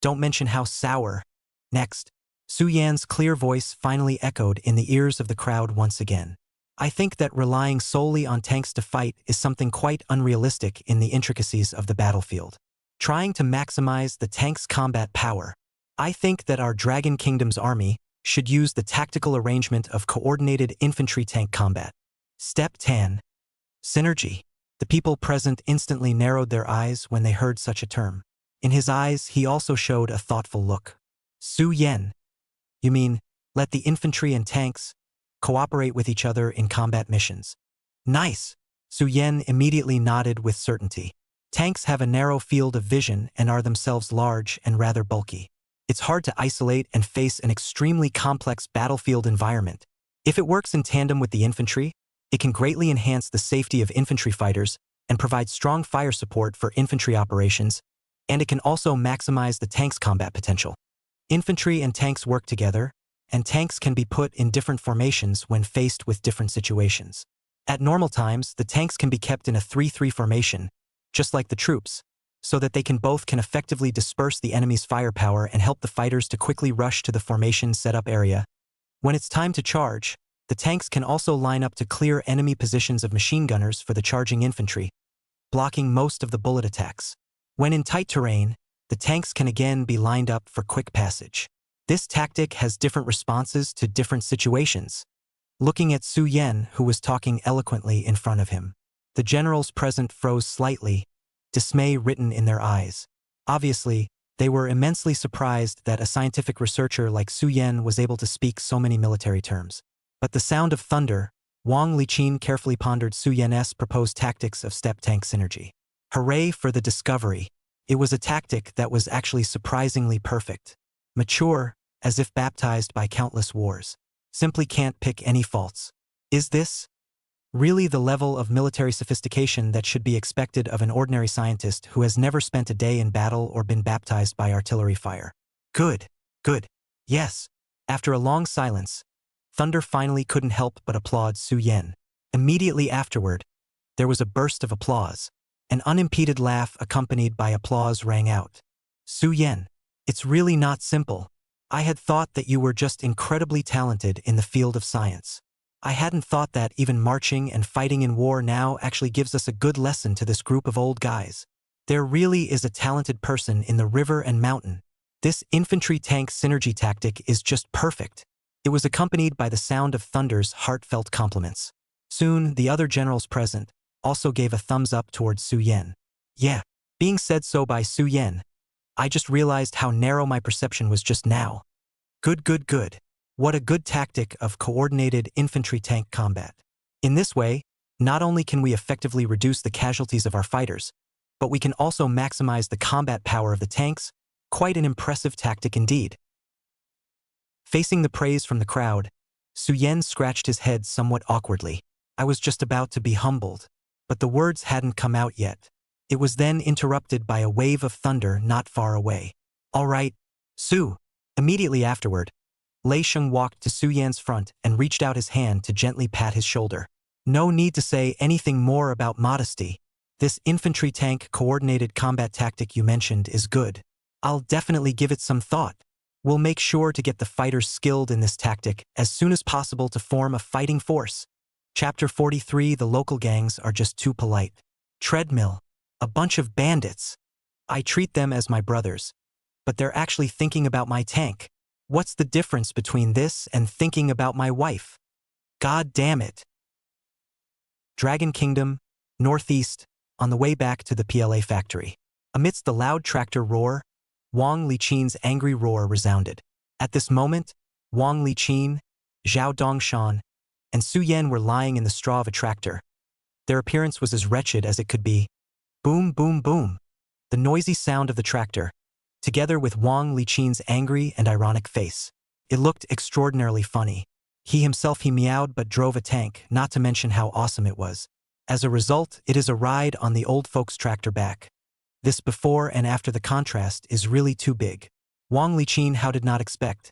Don't mention how sour. Next, Su Yan's clear voice finally echoed in the ears of the crowd once again. I think that relying solely on tanks to fight is something quite unrealistic in the intricacies of the battlefield. Trying to maximize the tank's combat power I think that our Dragon Kingdom's army should use the tactical arrangement of coordinated infantry tank combat. Step 10. Synergy. The people present instantly narrowed their eyes when they heard such a term. In his eyes, he also showed a thoughtful look. Su Yen. You mean, let the infantry and tanks cooperate with each other in combat missions? Nice! Su Yen immediately nodded with certainty. Tanks have a narrow field of vision and are themselves large and rather bulky. It's hard to isolate and face an extremely complex battlefield environment. If it works in tandem with the infantry, it can greatly enhance the safety of infantry fighters and provide strong fire support for infantry operations, and it can also maximize the tank's combat potential. Infantry and tanks work together, and tanks can be put in different formations when faced with different situations. At normal times, the tanks can be kept in a 3-3 formation, just like the troops, so that they can effectively disperse the enemy's firepower and help the fighters to quickly rush to the formation set-up area. When it's time to charge, the tanks can also line up to clear enemy positions of machine gunners for the charging infantry, blocking most of the bullet attacks. When in tight terrain, the tanks can again be lined up for quick passage. This tactic has different responses to different situations. Looking at Su Yen, who was talking eloquently in front of him, the generals present froze slightly, dismay written in their eyes. Obviously, they were immensely surprised that a scientific researcher like Su Yen was able to speak so many military terms. But the sound of thunder, Wang Liqin carefully pondered Su Yen's proposed tactics of step tank synergy. Hooray for the discovery! It was a tactic that was actually surprisingly perfect. Mature, as if baptized by countless wars. Simply can't pick any faults. Is this really the level of military sophistication that should be expected of an ordinary scientist who has never spent a day in battle or been baptized by artillery fire? Good, good, yes. After a long silence, Thunder finally couldn't help but applaud Su Yen. Immediately afterward, there was a burst of applause. An unimpeded laugh accompanied by applause rang out. Su Yen, it's really not simple. I had thought that you were just incredibly talented in the field of science. I hadn't thought that even marching and fighting in war now actually gives us a good lesson to this group of old guys. There really is a talented person in the river and mountain. This infantry tank synergy tactic is just perfect. It was accompanied by the sound of Thunder's heartfelt compliments. Soon, the other generals present also gave a thumbs up towards Su Yen. Yeah, being said so by Su Yen, I just realized how narrow my perception was just now. Good, good, good. What a good tactic of coordinated infantry tank combat. In this way, not only can we effectively reduce the casualties of our fighters, but we can also maximize the combat power of the tanks. Quite an impressive tactic indeed. Facing the praise from the crowd, Su Yen scratched his head somewhat awkwardly. I was just about to be humbled, but the words hadn't come out yet. It was then interrupted by a wave of thunder not far away. All right, Su. Immediately afterward, Lei Sheng walked to Su Yan's front and reached out his hand to gently pat his shoulder. No need to say anything more about modesty. This infantry tank coordinated combat tactic you mentioned is good. I'll definitely give it some thought. We'll make sure to get the fighters skilled in this tactic as soon as possible to form a fighting force. Chapter 43. The local gangs are just too polite. Treadmill. A bunch of bandits. I treat them as my brothers, but they're actually thinking about my tank. What's the difference between this and thinking about my wife? God damn it. Dragon Kingdom, northeast, on the way back to the PLA factory. Amidst the loud tractor roar, Wang Liqin's angry roar resounded. At this moment, Wang Liqin, Zhao Dongshan, and Su Yen were lying in the straw of a tractor. Their appearance was as wretched as it could be. Boom, boom, boom. The noisy sound of the tractor, together with Wang Liqin's angry and ironic face. It looked extraordinarily funny. He meowed but drove a tank, not to mention how awesome it was. As a result, it is a ride on the old folks' tractor back. This before and after the contrast is really too big. Wang Liqin did not expect.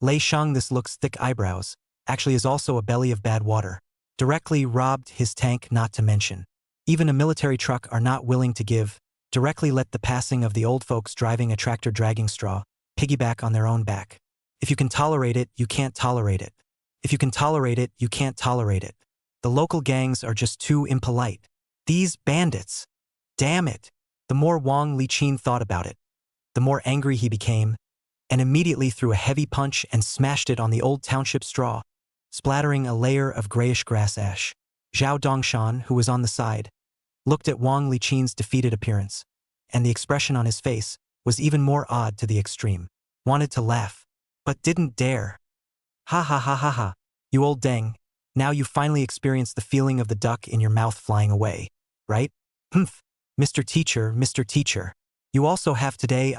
Lei Sheng, this looks thick eyebrows, actually is also a belly of bad water. Directly robbed his tank, not to mention. Even a military truck are not willing to give. Directly let the passing of the old folks driving a tractor dragging straw, piggyback on their own back. If you can tolerate it, you can't tolerate it. If you can tolerate it, you can't tolerate it. The local gangs are just too impolite. These bandits. Damn it. The more Wang Liqin thought about it, the more angry he became, and immediately threw a heavy punch and smashed it on the old township straw, splattering a layer of grayish grass ash. Zhao Dongshan, who was on the side, looked at Wang Liqin's defeated appearance, and the expression on his face was even more odd to the extreme. Wanted to laugh, but didn't dare. Ha ha ha ha ha, you old deng, now you finally experienced the feeling of the duck in your mouth flying away, right? Humph, Mr. Teacher, you also have today,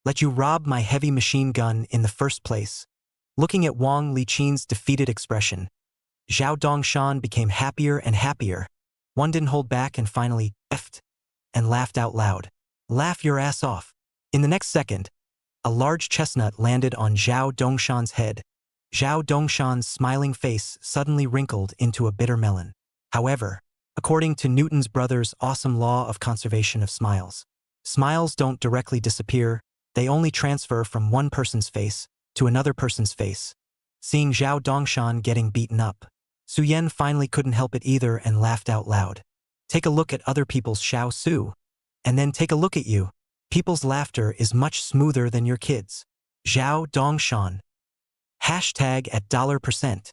let you rob my heavy machine gun in the first place. Looking at Wang Liqin's defeated expression, Zhao Dongshan became happier and happier. One didn't hold back and finally effed and laughed out loud. Laugh your ass off. In the next second, a large chestnut landed on Zhao Dongshan's head. Zhao Dongshan's smiling face suddenly wrinkled into a bitter melon. However, according to Newton's brother's awesome law of conservation of smiles, smiles don't directly disappear, they only transfer from one person's face to another person's face. Seeing Zhao Dongshan getting beaten up, Su Yan finally couldn't help it either and laughed out loud. Take a look at other people's Xiao Su, and then take a look at you. People's laughter is much smoother than your kids. Zhao Dongshan. Hashtag at $%.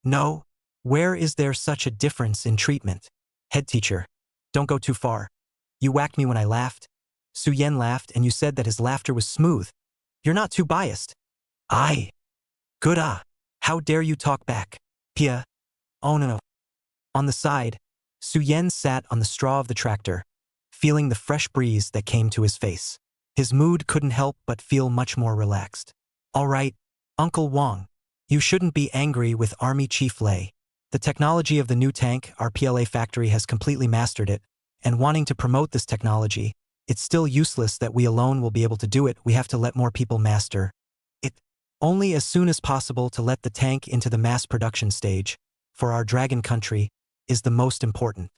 No, where is there such a difference in treatment? Head teacher, don't go too far. You whacked me when I laughed. Su Yan laughed and you said that his laughter was smooth. You're not too biased. Good how dare you talk back? Pia. Oh no. On the side, Su Yan sat on the straw of the tractor, feeling the fresh breeze that came to his face. His mood couldn't help but feel much more relaxed. All right, Uncle Wang, you shouldn't be angry with Army Chief Lei. The technology of the new tank, our PLA factory has completely mastered it, and wanting to promote this technology, it's still useless that we alone will be able to do it. We have to let more people master it. Only as soon as possible to let the tank into the mass production stage, for our dragon country, is the most important.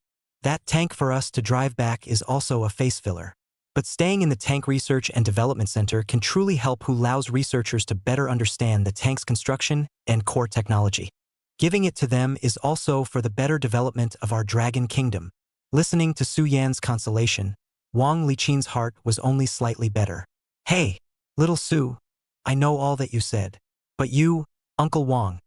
That tank for us to drive back is also a face filler. But staying in the Tank Research and Development Center can truly help who allows researchers to better understand the tank's construction and core technology. Giving it to them is also for the better development of our Dragon Kingdom. Listening to Su Yan's consolation, Wang Liqin's heart was only slightly better. Hey, little Su, I know all that you said. But you, Uncle Wang,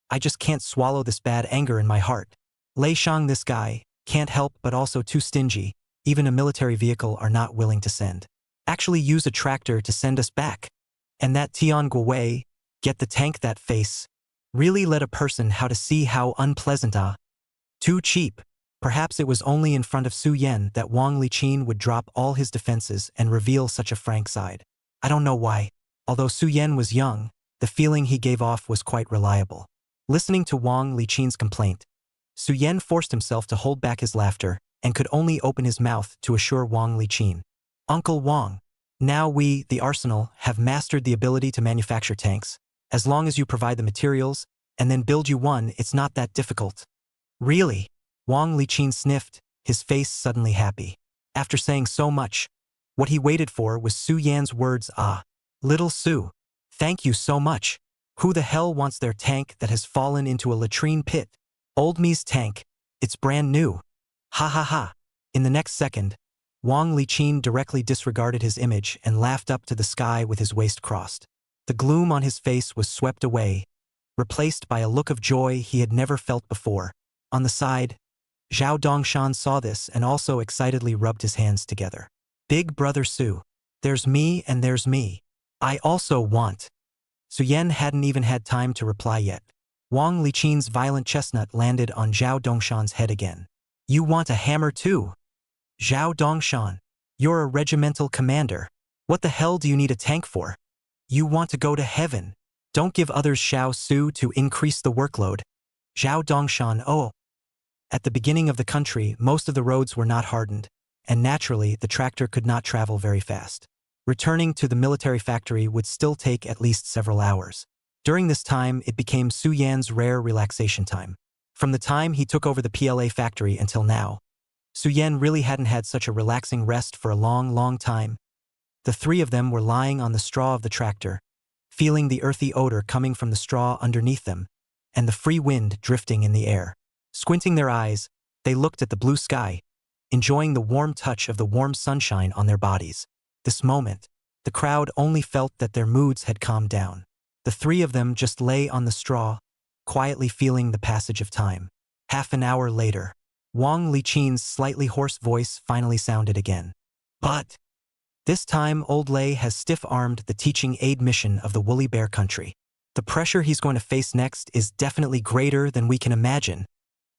I just can't swallow this bad anger in my heart. Lei Shang, this guy, can't help but also too stingy. Even a military vehicle are not willing to send. Actually use a tractor to send us back. And that Tian Guowei, get the tank that face. Really let a person how to see how unpleasant Too cheap. Perhaps it was only in front of Su Yan that Wang Liqin would drop all his defenses and reveal such a frank side. I don't know why. Although Su Yan was young, the feeling he gave off was quite reliable. Listening to Wang Liqin's complaint, Su Yan forced himself to hold back his laughter and could only open his mouth to assure Wang Liqin. Uncle Wang, now we, the arsenal, have mastered the ability to manufacture tanks. As long as you provide the materials, and then build you one, it's not that difficult. Really? Wang Liqin sniffed, his face suddenly happy. After saying so much, what he waited for was Su Yan's words. Little Su, thank you so much. Who the hell wants their tank that has fallen into a latrine pit? Old me's tank, it's brand new. Ha ha ha. In the next second, Wang Liqin directly disregarded his image and laughed up to the sky with his waist crossed. The gloom on his face was swept away, replaced by a look of joy he had never felt before. On the side, Zhao Dongshan saw this and also excitedly rubbed his hands together. Big brother Su, there's me and there's me. I also want. Su Yan hadn't even had time to reply yet. Wang Liqin's violent chestnut landed on Zhao Dongshan's head again. You want a hammer too? Zhao Dongshan, you're a regimental commander. What the hell do you need a tank for? You want to go to heaven. Don't give others Xiao Su to increase the workload. Zhao Dongshan, oh. At the beginning of the country, most of the roads were not hardened, and naturally the tractor could not travel very fast. Returning to the military factory would still take at least several hours. During this time, it became Su Yan's rare relaxation time. From the time he took over the PLA factory until now, Su Yan really hadn't had such a relaxing rest for a long time. The three of them were lying on the straw of the tractor, feeling the earthy odor coming from the straw underneath them, and the free wind drifting in the air. Squinting their eyes, they looked at the blue sky, enjoying the warm touch of the warm sunshine on their bodies. This moment, The crowd only felt that their moods had calmed down. The three of them just lay on the straw, quietly feeling the passage of time. Half an hour later, Wang Liqin's slightly hoarse voice finally sounded again. But this time, Old Lei has stiff-armed the teaching aid mission of the Woolly Bear Country. The pressure he's going to face next is definitely greater than we can imagine.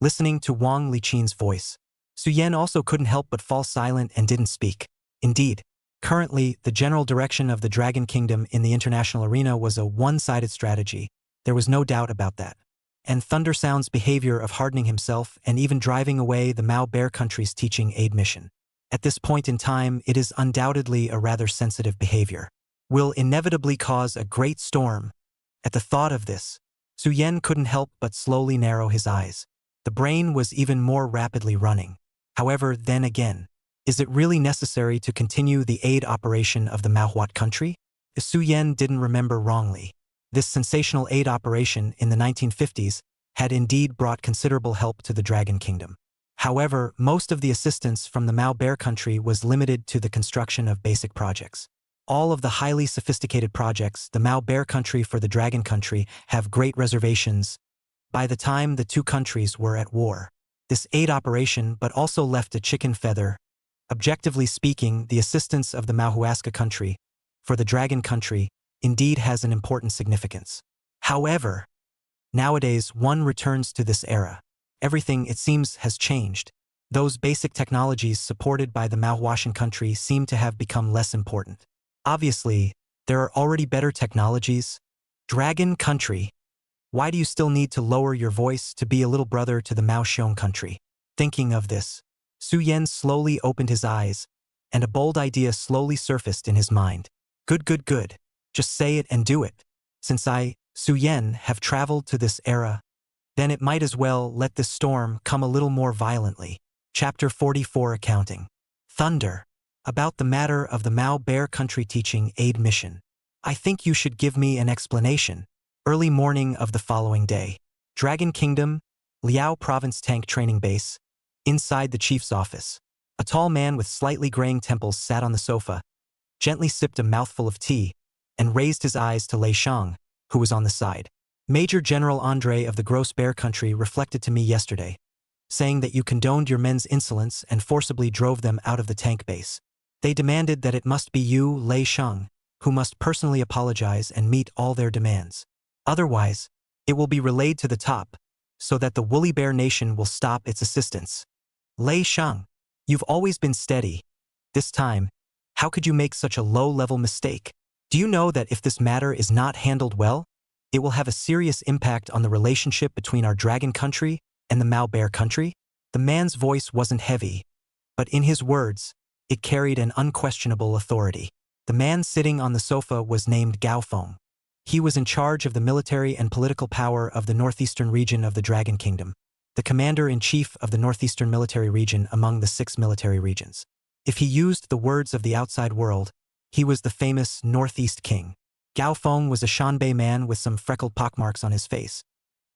Listening to Wang Liqin's voice, Su Yan also couldn't help but fall silent and didn't speak. Indeed, currently, the general direction of the Dragon Kingdom in the international arena was a one-sided strategy. There was no doubt about that. And Thunder Sound's behavior of hardening himself and even driving away the Mao Bear Country's teaching aid mission. At this point in time, it is undoubtedly a rather sensitive behavior. Will inevitably cause a great storm. At the thought of this, Su Yan couldn't help but slowly narrow his eyes. The brain was even more rapidly running. However, then again, is it really necessary to continue the aid operation of the Manhwa country? If Su Yan didn't remember wrongly, this sensational aid operation in the 1950s had indeed brought considerable help to the Dragon Kingdom. However, most of the assistance from the Mao Bear Country was limited to the construction of basic projects. All of the highly sophisticated projects, the Mao Bear Country for the Dragon Country, have great reservations. By the time the two countries were at war, this aid operation but also left a chicken feather. Objectively speaking, the assistance of the Manhwaesca country for the Dragon Country indeed has an important significance. However, nowadays one returns to this era. Everything, it seems, has changed. Those basic technologies supported by the Manhwaescan country seem to have become less important. Obviously, there are already better technologies. Dragon Country, why do you still need to lower your voice to be a little brother to the Mao Xiong country? Thinking of this, Su Yan slowly opened his eyes, and a bold idea slowly surfaced in his mind. Good. Just say it and do it. Since I, Su Yan, have traveled to this era, then it might as well let this storm come a little more violently. Chapter 44 Accounting. Thunder. About the matter of the Mao Bear Country teaching aid mission. I think you should give me an explanation. Early morning of the following day. Dragon Kingdom, Liao Province Tank Training Base. Inside the chief's office. A tall man with slightly graying temples sat on the sofa, gently sipped a mouthful of tea, and raised his eyes to Lei Shang, who was on the side. Major General Andre of the Gross Bear Country reflected to me yesterday, saying that you condoned your men's insolence and forcibly drove them out of the tank base. They demanded that it must be you, Lei Shang, who must personally apologize and meet all their demands. Otherwise, it will be relayed to the top, so that the Woolly Bear Nation will stop its assistance. Lei Shang, you've always been steady. This time, how could you make such a low-level mistake? Do you know that if this matter is not handled well, it will have a serious impact on the relationship between our Dragon Country and the Mao Bear Country? The man's voice wasn't heavy, but in his words, it carried an unquestionable authority. The man sitting on the sofa was named Gao Feng. He was in charge of the military and political power of the northeastern region of the Dragon Kingdom, the commander-in-chief of the northeastern military region among the 6 military regions. If he used the words of the outside world, he was the famous Northeast King. Gao Feng was a Shanbei man with some freckled pockmarks on his face,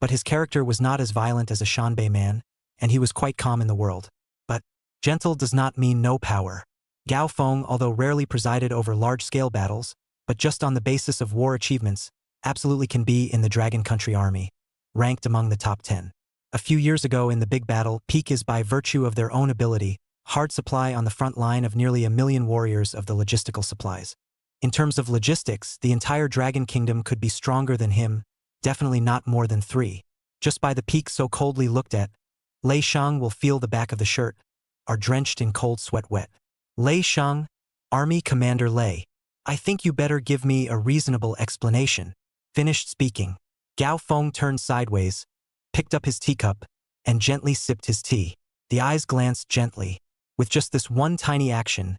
but his character was not as violent as a Shanbei man, and he was quite calm in the world. But gentle does not mean no power. Gao Feng, although rarely presided over large-scale battles, but just on the basis of war achievements, absolutely can be in the Dragon Country Army, ranked among the top 10. A few years ago in the big battle, peak is by virtue of their own ability, hard supply on the front line of nearly 1 million warriors of the logistical supplies. In terms of logistics, the entire Dragon Kingdom could be stronger than him, definitely not more than 3. Just by the peak so coldly looked at, Lei Shang will feel the back of the shirt, are drenched in cold sweat wet. Lei Shang, Army Commander Lei, I think you better give me a reasonable explanation. Finished speaking. Gao Feng turned sideways, picked up his teacup, and gently sipped his tea. The eyes glanced gently. With just this one tiny action,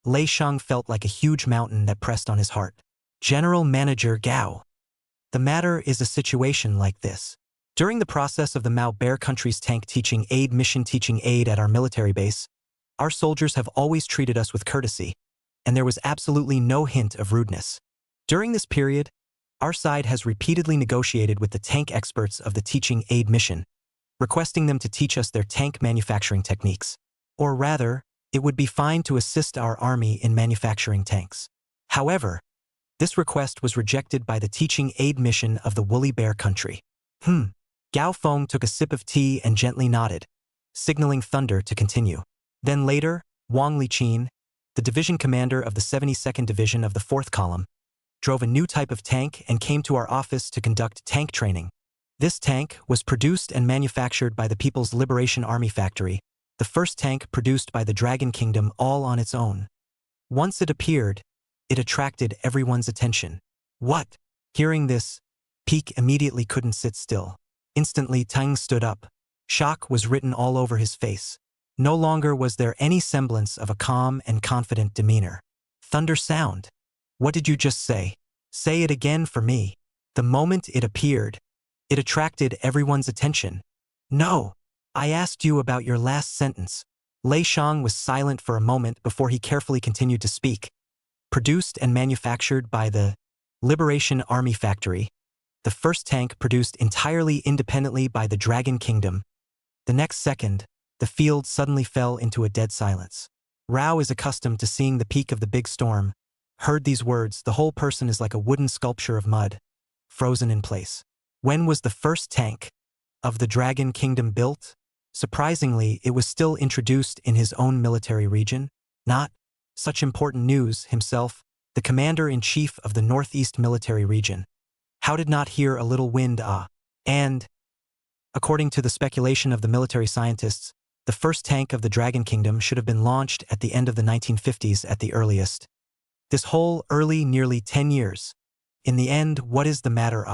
Lei Shang felt like a huge mountain that pressed on his heart. General Manager Gao. The matter is a situation like this. During the process of the Mao Bear Country's tank teaching aid mission teaching aid at our military base, our soldiers have always treated us with courtesy, and there was absolutely no hint of rudeness. During this period, our side has repeatedly negotiated with the tank experts of the teaching aid mission, requesting them to teach us their tank manufacturing techniques. Or rather, it would be fine to assist our army in manufacturing tanks. However, this request was rejected by the teaching aid mission of the woolly bear country. Gao Feng took a sip of tea and gently nodded, signaling thunder to continue. Then later, Wang Liqin, the division commander of the 72nd Division of the 4th Column, drove a new type of tank and came to our office to conduct tank training. This tank was produced and manufactured by the People's Liberation Army Factory, the first tank produced by the Dragon Kingdom all on its own. Once it appeared, it attracted everyone's attention. What? Hearing this, Peak immediately couldn't sit still. Instantly Tang stood up. Shock was written all over his face. No longer was there any semblance of a calm and confident demeanor. Thunder sound. What did you just say? Say it again for me. The moment it appeared, it attracted everyone's attention. No, I asked you about your last sentence. Lei Shang was silent for a moment before he carefully continued to speak. Produced and manufactured by the Liberation Army Factory, the first tank produced entirely independently by the Dragon Kingdom. The next second, the field suddenly fell into a dead silence. Rao is accustomed to seeing the peak of the big storm. Heard these words, the whole person is like a wooden sculpture of mud, frozen in place. When was the first tank of the Dragon Kingdom built? Surprisingly, it was still introduced in his own military region. Not such important news himself, the commander-in-chief of the Northeast Military Region. How did not hear a little wind And, according to the speculation of the military scientists, the first tank of the Dragon Kingdom should have been launched at the end of the 1950s at the earliest. This whole early nearly 10 years. In the end, what is the matter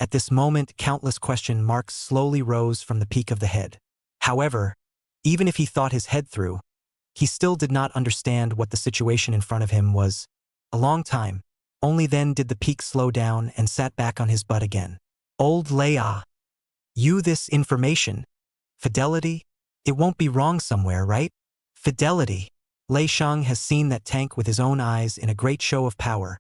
At this moment, countless question marks slowly rose from the peak of the head. However, even if he thought his head through, he still did not understand what the situation in front of him was. A long time. Only then did the peak slow down and sat back on his butt again. Old Leia. You this information. Fidelity? It won't be wrong somewhere, right? Fidelity. Lei Shang has seen that tank with his own eyes in a great show of power,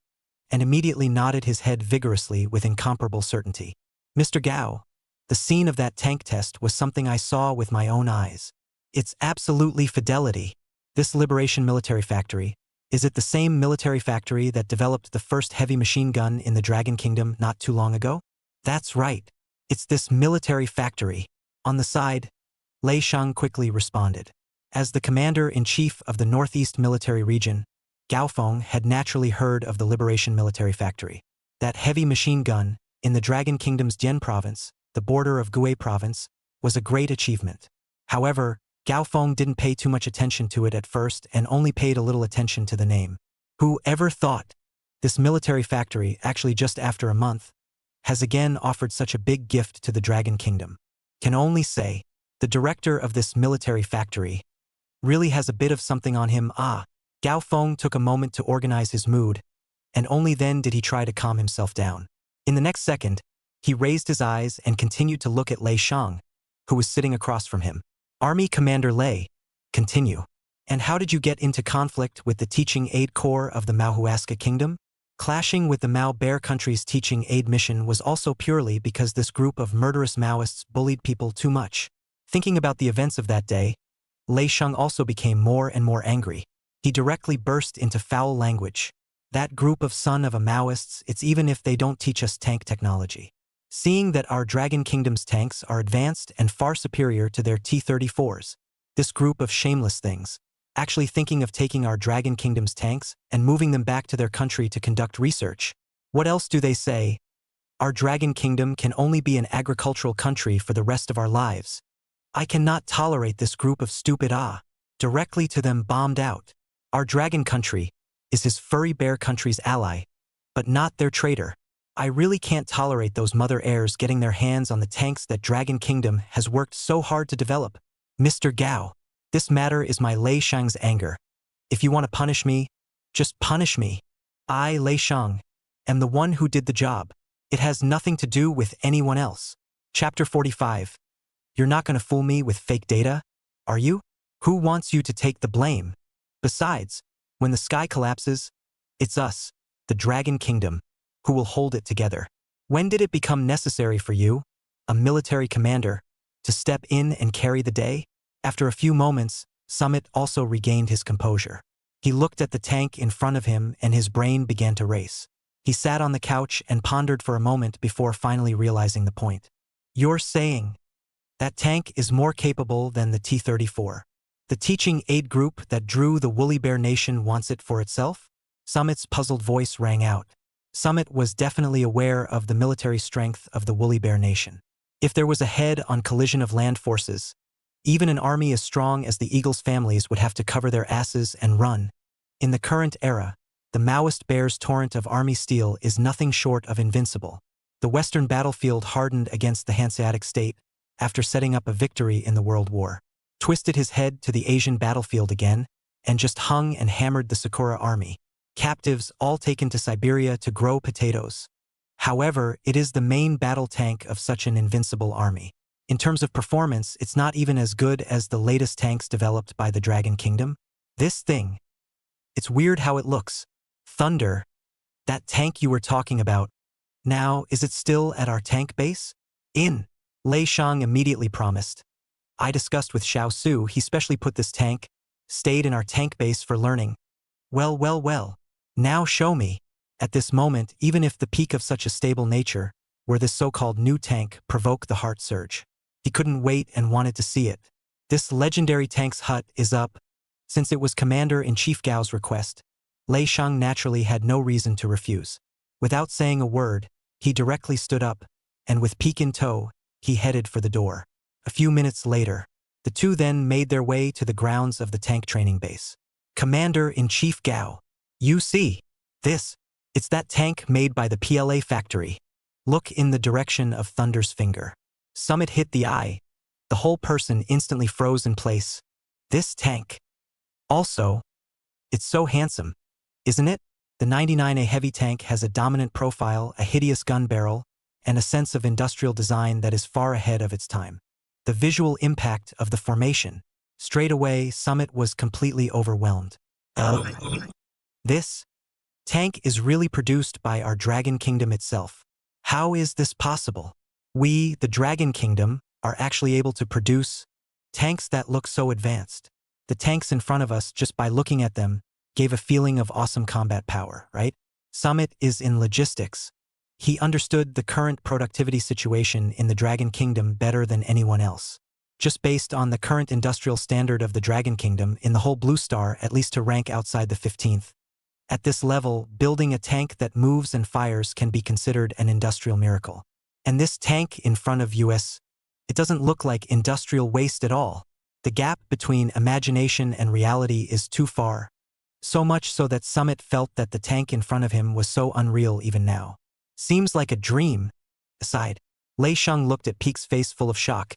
and immediately nodded his head vigorously with incomparable certainty. Mr. Gao, the scene of that tank test was something I saw with my own eyes. It's absolutely fidelity. This Liberation Military Factory, is it the same military factory that developed the first heavy machine gun in the Dragon Kingdom not too long ago? That's right. It's this military factory. On the side, Lei Shang quickly responded. As the commander-in-chief of the Northeast Military Region, Gao Feng had naturally heard of the Liberation Military Factory. That heavy machine gun, in the Dragon Kingdom's Jian Province, the border of Gui Province, was a great achievement. However, Gao Feng didn't pay too much attention to it at first and only paid a little attention to the name. Who ever thought? This military factory, actually just after a month, has again offered such a big gift to the Dragon Kingdom. Can only say, the director of this military factory really has a bit of something on him. Gao Feng took a moment to organize his mood, and only then did he try to calm himself down. In the next second, he raised his eyes and continued to look at Lei Shang, who was sitting across from him. Army Commander Lei, continue. And how did you get into conflict with the teaching aid corps of the Manhwaesca Kingdom? Clashing with the Mao Bear country's teaching aid mission was also purely because this group of murderous Maoists bullied people too much. Thinking about the events of that day, Lei Shang also became more and more angry. He directly burst into foul language. That group of son of a Maoists, it's even if they don't teach us tank technology. Seeing that our Dragon Kingdom's tanks are advanced and far superior to their T-34s, this group of shameless things, actually thinking of taking our Dragon Kingdom's tanks and moving them back to their country to conduct research. What else do they say? Our Dragon Kingdom can only be an agricultural country for the rest of our lives. I cannot tolerate this group of stupid Directly to them bombed out. Our Dragon country is his furry bear country's ally, but not their traitor. I really can't tolerate those mother heirs getting their hands on the tanks that Dragon Kingdom has worked so hard to develop. Mr. Gao, this matter is my Lei Shang's anger. If you want to punish me, just punish me. I, Lei Shang, am the one who did the job. It has nothing to do with anyone else. Chapter 45. You're not going to fool me with fake data, are you? Who wants you to take the blame? Besides, when the sky collapses, it's us, the Dragon Kingdom, who will hold it together. When did it become necessary for you, a military commander, to step in and carry the day? After a few moments, Summit also regained his composure. He looked at the tank in front of him and his brain began to race. He sat on the couch and pondered for a moment before finally realizing the point. You're saying that tank is more capable than the T-34. The teaching aid group that drew the Woolly Bear Nation wants it for itself? Summit's puzzled voice rang out. Summit was definitely aware of the military strength of the Woolly Bear Nation. If there was a head-on collision of land forces, even an army as strong as the Eagles' families would have to cover their asses and run. In the current era, the Maoist Bears' torrent of army steel is nothing short of invincible. The Western battlefield hardened against the Hanseatic state after setting up a victory in the World War, twisted his head to the Asian battlefield again, and just hung and hammered the Sakura army. Captives all taken to Siberia to grow potatoes. However, it is the main battle tank of such an invincible army. In terms of performance, it's not even as good as the latest tanks developed by the Dragon Kingdom. This thing. It's weird how it looks. Thunder. That tank you were talking about. Now, is it still at our tank base? Lei Shang immediately promised. I discussed with Xiao Su, he specially put this tank, stayed in our tank base for learning. Well. Now show me. At this moment, even if the peak of such a stable nature, where this so-called new tank provoked the heart surge. He couldn't wait and wanted to see it. This legendary tank's hut is up. Since it was Commander-in-Chief Gao's request, Lei Shang naturally had no reason to refuse. Without saying a word, he directly stood up, and with peak in tow, he headed for the door. A few minutes later, the two then made their way to the grounds of the tank training base. Commander-in-Chief Gao. You see, this. It's that tank made by the PLA factory. Look in the direction of Thunder's finger. Summit hit the eye. The whole person instantly froze in place. This tank. Also, it's so handsome, isn't it? The 99A heavy tank has a dominant profile, a hideous gun barrel, and a sense of industrial design that is far ahead of its time. The visual impact of the formation. Straight away, Summit was completely overwhelmed. This tank is really produced by our Dragon Kingdom itself. How is this possible? We, the Dragon Kingdom, are actually able to produce tanks that look so advanced. The tanks in front of us, just by looking at them, gave a feeling of awesome combat power, right? Summit is in logistics. He understood the current productivity situation in the Dragon Kingdom better than anyone else. Just based on the current industrial standard of the Dragon Kingdom in the whole Blue Star, at least to rank outside the 15th. At this level, building a tank that moves and fires can be considered an industrial miracle. And this tank in front of us, it doesn't look like industrial waste at all. The gap between imagination and reality is too far. So much so that Summit felt that the tank in front of him was so unreal even now. Seems like a dream. Aside, Lei Shang looked at Peak's face full of shock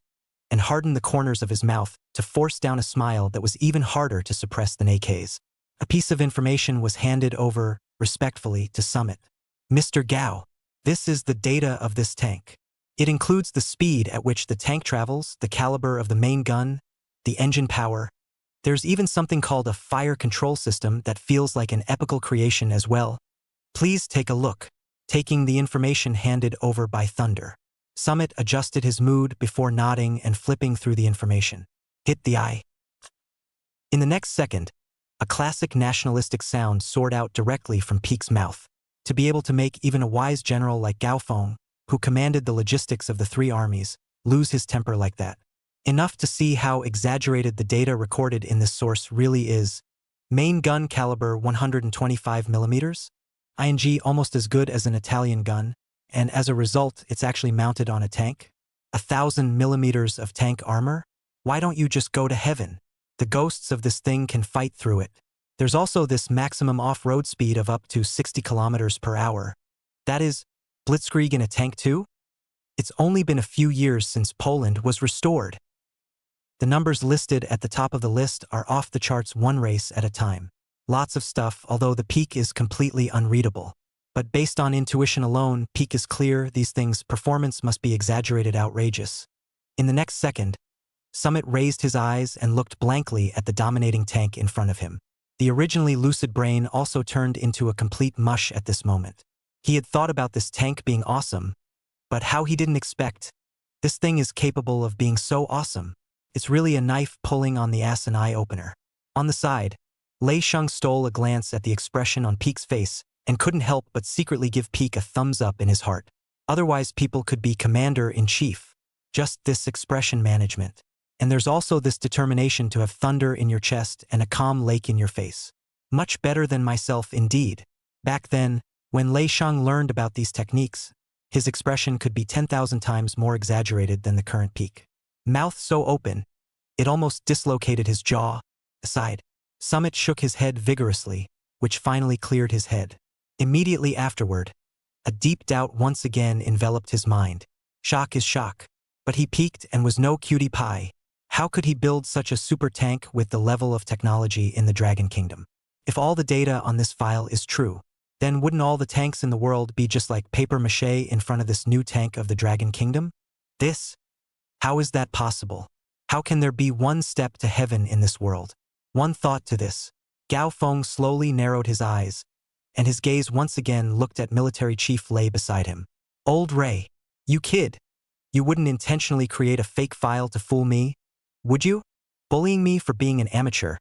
and hardened the corners of his mouth to force down a smile that was even harder to suppress than AK's. A piece of information was handed over, respectfully, to Summit. Mr. Gao, this is the data of this tank. It includes the speed at which the tank travels, the caliber of the main gun, the engine power. There's even something called a fire control system that feels like an epical creation as well. Please take a look. Taking the information handed over by Thunder. Summit adjusted his mood before nodding and flipping through the information. Hit the eye. In the next second, a classic nationalistic sound soared out directly from Peak's mouth. To be able to make even a wise general like Gao Feng, who commanded the logistics of the three armies, lose his temper like that. Enough to see how exaggerated the data recorded in this source really is. Main gun caliber 125 millimeters? ING almost as good as an Italian gun, and as a result, it's actually mounted on a tank? 1,000 millimeters of tank armor? Why don't you just go to heaven? The ghosts of this thing can fight through it. There's also this maximum off-road speed of up to 60 kilometers per hour. That is, blitzkrieg in a tank too? It's only been a few years since Poland was restored. The numbers listed at the top of the list are off the charts one race at a time. Lots of stuff, although the peak is completely unreadable. But based on intuition alone, peak is clear, these things' performance must be exaggerated outrageous. In the next second, Summit raised his eyes and looked blankly at the dominating tank in front of him. The originally lucid brain also turned into a complete mush at this moment. He had thought about this tank being awesome, but how he didn't expect. This thing is capable of being so awesome. It's really a knife pulling on the ass and eye opener. On the side, Lei Sheng stole a glance at the expression on Peek's face and couldn't help but secretly give Peek a thumbs up in his heart. Otherwise people could be commander-in-chief. Just this expression management. And there's also this determination to have thunder in your chest and a calm lake in your face. Much better than myself indeed. Back then, when Lei Sheng learned about these techniques, his expression could be 10,000 times more exaggerated than the current Peek. Mouth so open, it almost dislocated his jaw. Aside, Summit shook his head vigorously, which finally cleared his head. Immediately afterward, a deep doubt once again enveloped his mind. Shock is shock. But he peeked and was no cutie pie. How could he build such a super tank with the level of technology in the Dragon Kingdom? If all the data on this file is true, then wouldn't all the tanks in the world be just like papier-mâché in front of this new tank of the Dragon Kingdom? How is that possible? How can there be one step to heaven in this world? One thought to this. Gao Feng slowly narrowed his eyes, and his gaze once again looked at Military Chief Lei beside him. Old Ray, you kid. You wouldn't intentionally create a fake file to fool me, would you? Bullying me for being an amateur.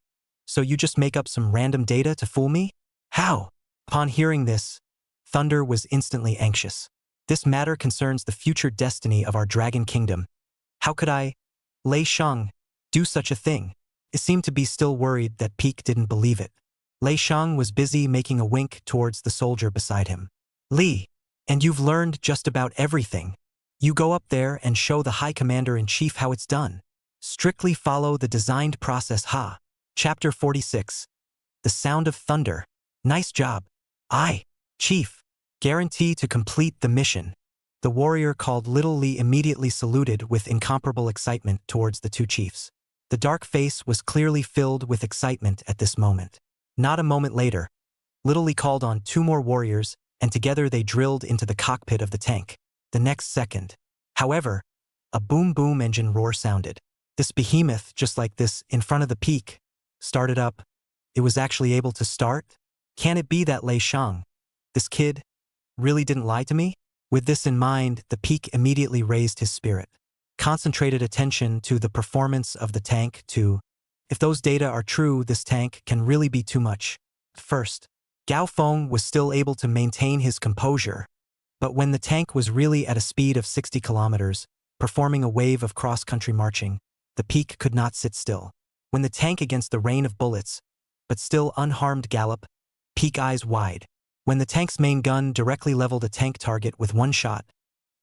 So you just make up some random data to fool me? How? Upon hearing this, Thunder was instantly anxious. This matter concerns the future destiny of our Dragon Kingdom. How could I, Lei Sheng, do such a thing? It seemed to be still worried that Peek didn't believe it. Lei Sheng was busy making a wink towards the soldier beside him. Li, and you've learned just about everything. You go up there and show the High Commander-in-Chief how it's done. Strictly follow the designed process. Chapter 46. The Sound of Thunder. Nice job. Chief. Guarantee to complete the mission. The warrior called Little Li immediately saluted with incomparable excitement towards the two chiefs. The dark face was clearly filled with excitement at this moment. Not a moment later, Little Li called on two more warriors, and together they drilled into the cockpit of the tank. The next second, however, a boom-boom engine roar sounded. This behemoth, just like this, in front of the Peek, started up. It was actually able to start? Can it be that Lei Sheng, this kid, really didn't lie to me? With this in mind, the Peek immediately raised his spirit. Concentrated attention to the performance of the tank to, if those data are true, this tank can really be too much. First, Gao Feng was still able to maintain his composure, but when the tank was really at a speed of 60 kilometers, performing a wave of cross-country marching, the Peek could not sit still. When the tank against the rain of bullets, but still unharmed gallop, Peek eyes wide. When the tank's main gun directly leveled a tank target with one shot,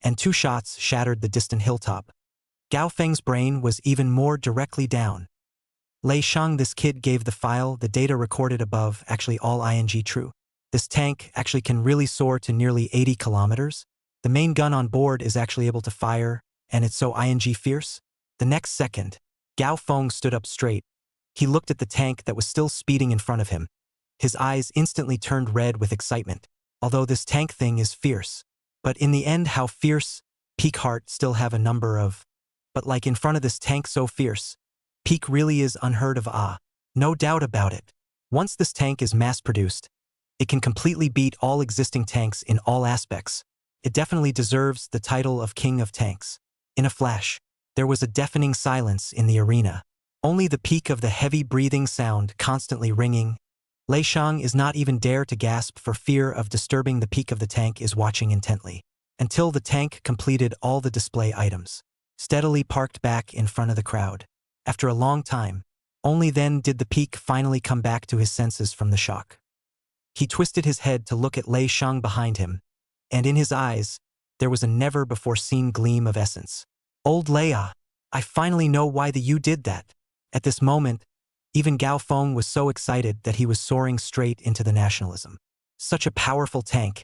and two shots shattered the distant hilltop, Gao Feng's brain was even more directly down. Lei Sheng, this kid gave the file the data recorded above actually all true. This tank actually can really soar to nearly 80 kilometers. The main gun on board is actually able to fire, and it's so fierce. The next second, Gao Feng stood up straight. He looked at the tank that was still speeding in front of him. His eyes instantly turned red with excitement. Although this tank thing is fierce. But in the end, how fierce? Peek Heart still have a number of. But like in front of this tank so fierce, Peek really is unheard of. No doubt about it. Once this tank is mass-produced, it can completely beat all existing tanks in all aspects. It definitely deserves the title of King of Tanks. In a flash, there was a deafening silence in the arena. Only the peak of the heavy breathing sound constantly ringing. Lei Sheng is not even dare to gasp for fear of disturbing. The peak of the tank is watching intently, until the tank completed all the display items, steadily parked back in front of the crowd. After a long time, only then did the Peek finally come back to his senses from the shock. He twisted his head to look at Lei Sheng behind him, and in his eyes, there was a never-before-seen gleam of essence. Old Leia, I finally know why you did that. At this moment, even Gao Feng was so excited that he was soaring straight into the nationalism. Such a powerful tank,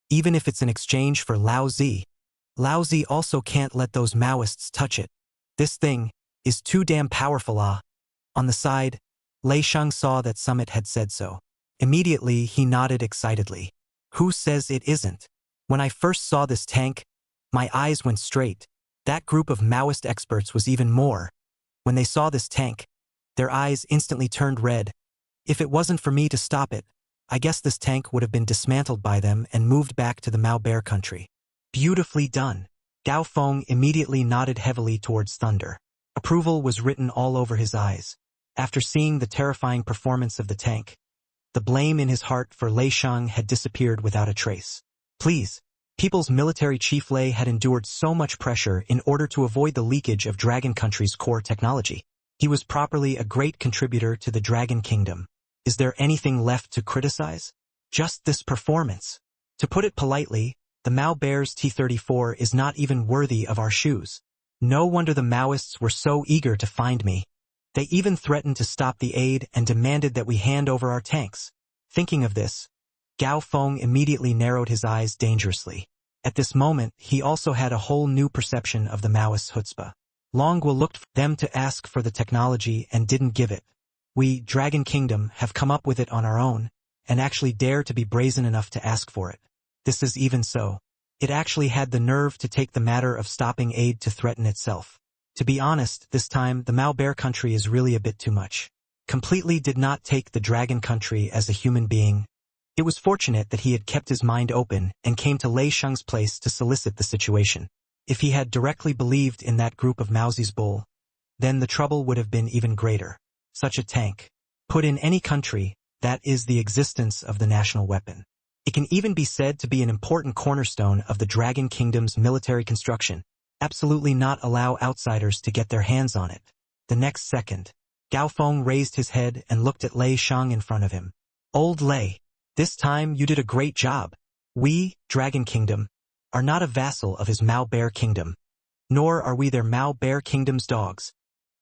even if it's in exchange for Lao Zi. Lao Zi also can't let those Maoists touch it. This thing is too damn powerful. On the side, Lei Sheng saw that Summit had said so. Immediately, he nodded excitedly. Who says it isn't? When I first saw this tank, my eyes went straight. That group of Maoist experts was even more. When they saw this tank, their eyes instantly turned red. If it wasn't for me to stop it, I guess this tank would have been dismantled by them and moved back to the Mao Bear country. Beautifully done. Gao Feng immediately nodded heavily towards Thunder. Approval was written all over his eyes. After seeing the terrifying performance of the tank, the blame in his heart for Lei Shang had disappeared without a trace. Please, People's Military Chief Lei had endured so much pressure in order to avoid the leakage of Dragon Country's core technology. He was properly a great contributor to the Dragon Kingdom. Is there anything left to criticize? Just this performance. To put it politely, the Mao Bear's T-34 is not even worthy of our shoes. No wonder the Maoists were so eager to find me. They even threatened to stop the aid and demanded that we hand over our tanks. Thinking of this, Gao Feng immediately narrowed his eyes dangerously. At this moment, he also had a whole new perception of the Maoists' chutzpah. Longguo looked for them to ask for the technology and didn't give it. We, Dragon Kingdom, have come up with it on our own, and actually dare to be brazen enough to ask for it. This is even so. It actually had the nerve to take the matter of stopping aid to threaten itself. To be honest, this time the Mao Bear Country is really a bit too much. Completely did not take the Dragon Country as a human being. It was fortunate that he had kept his mind open and came to Lei Shang's place to solicit the situation. If he had directly believed in that group of Mauzi's bull, then the trouble would have been even greater. Such a tank, put in any country, that is the existence of the national weapon. It can even be said to be an important cornerstone of the Dragon Kingdom's military construction. Absolutely not allow outsiders to get their hands on it. The next second, Gao Feng raised his head and looked at Lei Shang in front of him. Old Lei, this time you did a great job. We, Dragon Kingdom, are not a vassal of his Mao Bear Kingdom, nor are we their Mao Bear Kingdom's dogs.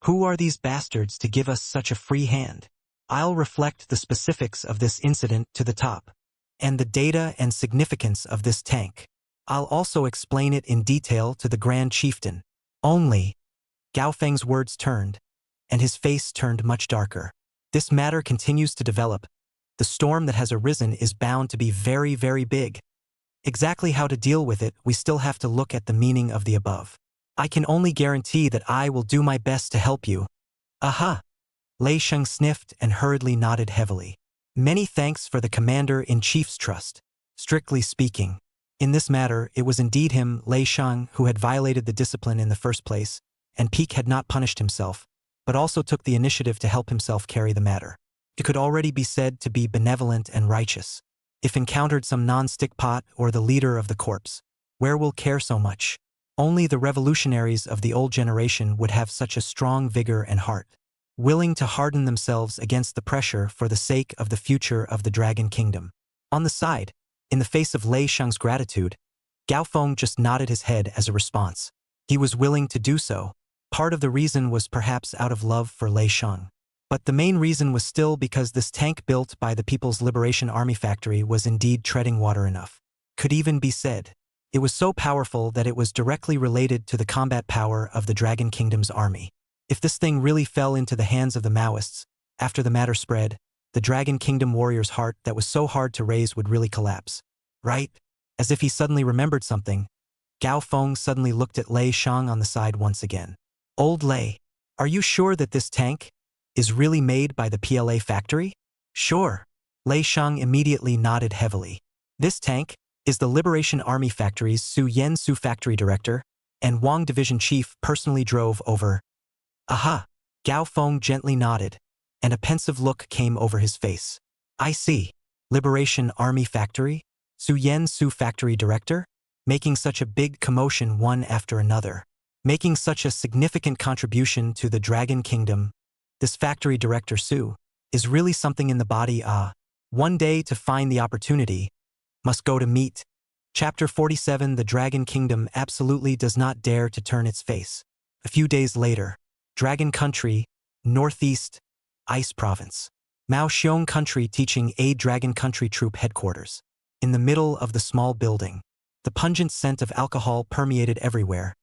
Who are these bastards to give us such a free hand? I'll reflect the specifics of this incident to the top, and the data and significance of this tank. I'll also explain it in detail to the Grand Chieftain. Only, Gao Feng's words turned, and his face turned much darker. This matter continues to develop. The storm that has arisen is bound to be very, very big. Exactly how to deal with it, we still have to look at the meaning of the above. I can only guarantee that I will do my best to help you. Aha! Lei Shang sniffed and hurriedly nodded heavily. Many thanks for the Commander-in-Chief's trust. Strictly speaking, in this matter, it was indeed him, Lei Shang, who had violated the discipline in the first place, and Peak had not punished himself, but also took the initiative to help himself carry the matter. It could already be said to be benevolent and righteous. If encountered some non-stick pot or the leader of the corpse, where will care so much? Only the revolutionaries of the old generation would have such a strong vigor and heart, willing to harden themselves against the pressure for the sake of the future of the Dragon Kingdom. On the side, in the face of Lei Shang's gratitude, Gao Feng just nodded his head as a response. He was willing to do so. Part of the reason was perhaps out of love for Lei Shang. But the main reason was still because this tank built by the People's Liberation Army factory was indeed treading water enough. Could even be said, it was so powerful that it was directly related to the combat power of the Dragon Kingdom's army. If this thing really fell into the hands of the Maoists, after the matter spread, the Dragon Kingdom warrior's heart that was so hard to raise would really collapse. Right? As if he suddenly remembered something, Gao Feng suddenly looked at Lei Shang on the side once again. Old Lei, are you sure that this tank is really made by the PLA factory? Sure. Lei Shang immediately nodded heavily. This tank is the Liberation Army Factory's Su Yen-Su factory director, and Wang Division Chief personally drove over. Aha! Gao Feng gently nodded, and a pensive look came over his face. I see. Liberation Army Factory? Su Yen-Su factory director? Making such a big commotion one after another. Making such a significant contribution to the Dragon Kingdom. This factory director Su is really something in the body. One day to find the opportunity, must go to meet. Chapter 47. The Dragon Kingdom absolutely does not dare to turn its face. A few days later, Dragon Country, Northeast, Ice Province. Mao Xiong Country teaching aid Dragon Country Troop Headquarters. In the middle of the small building, the pungent scent of alcohol permeated everywhere,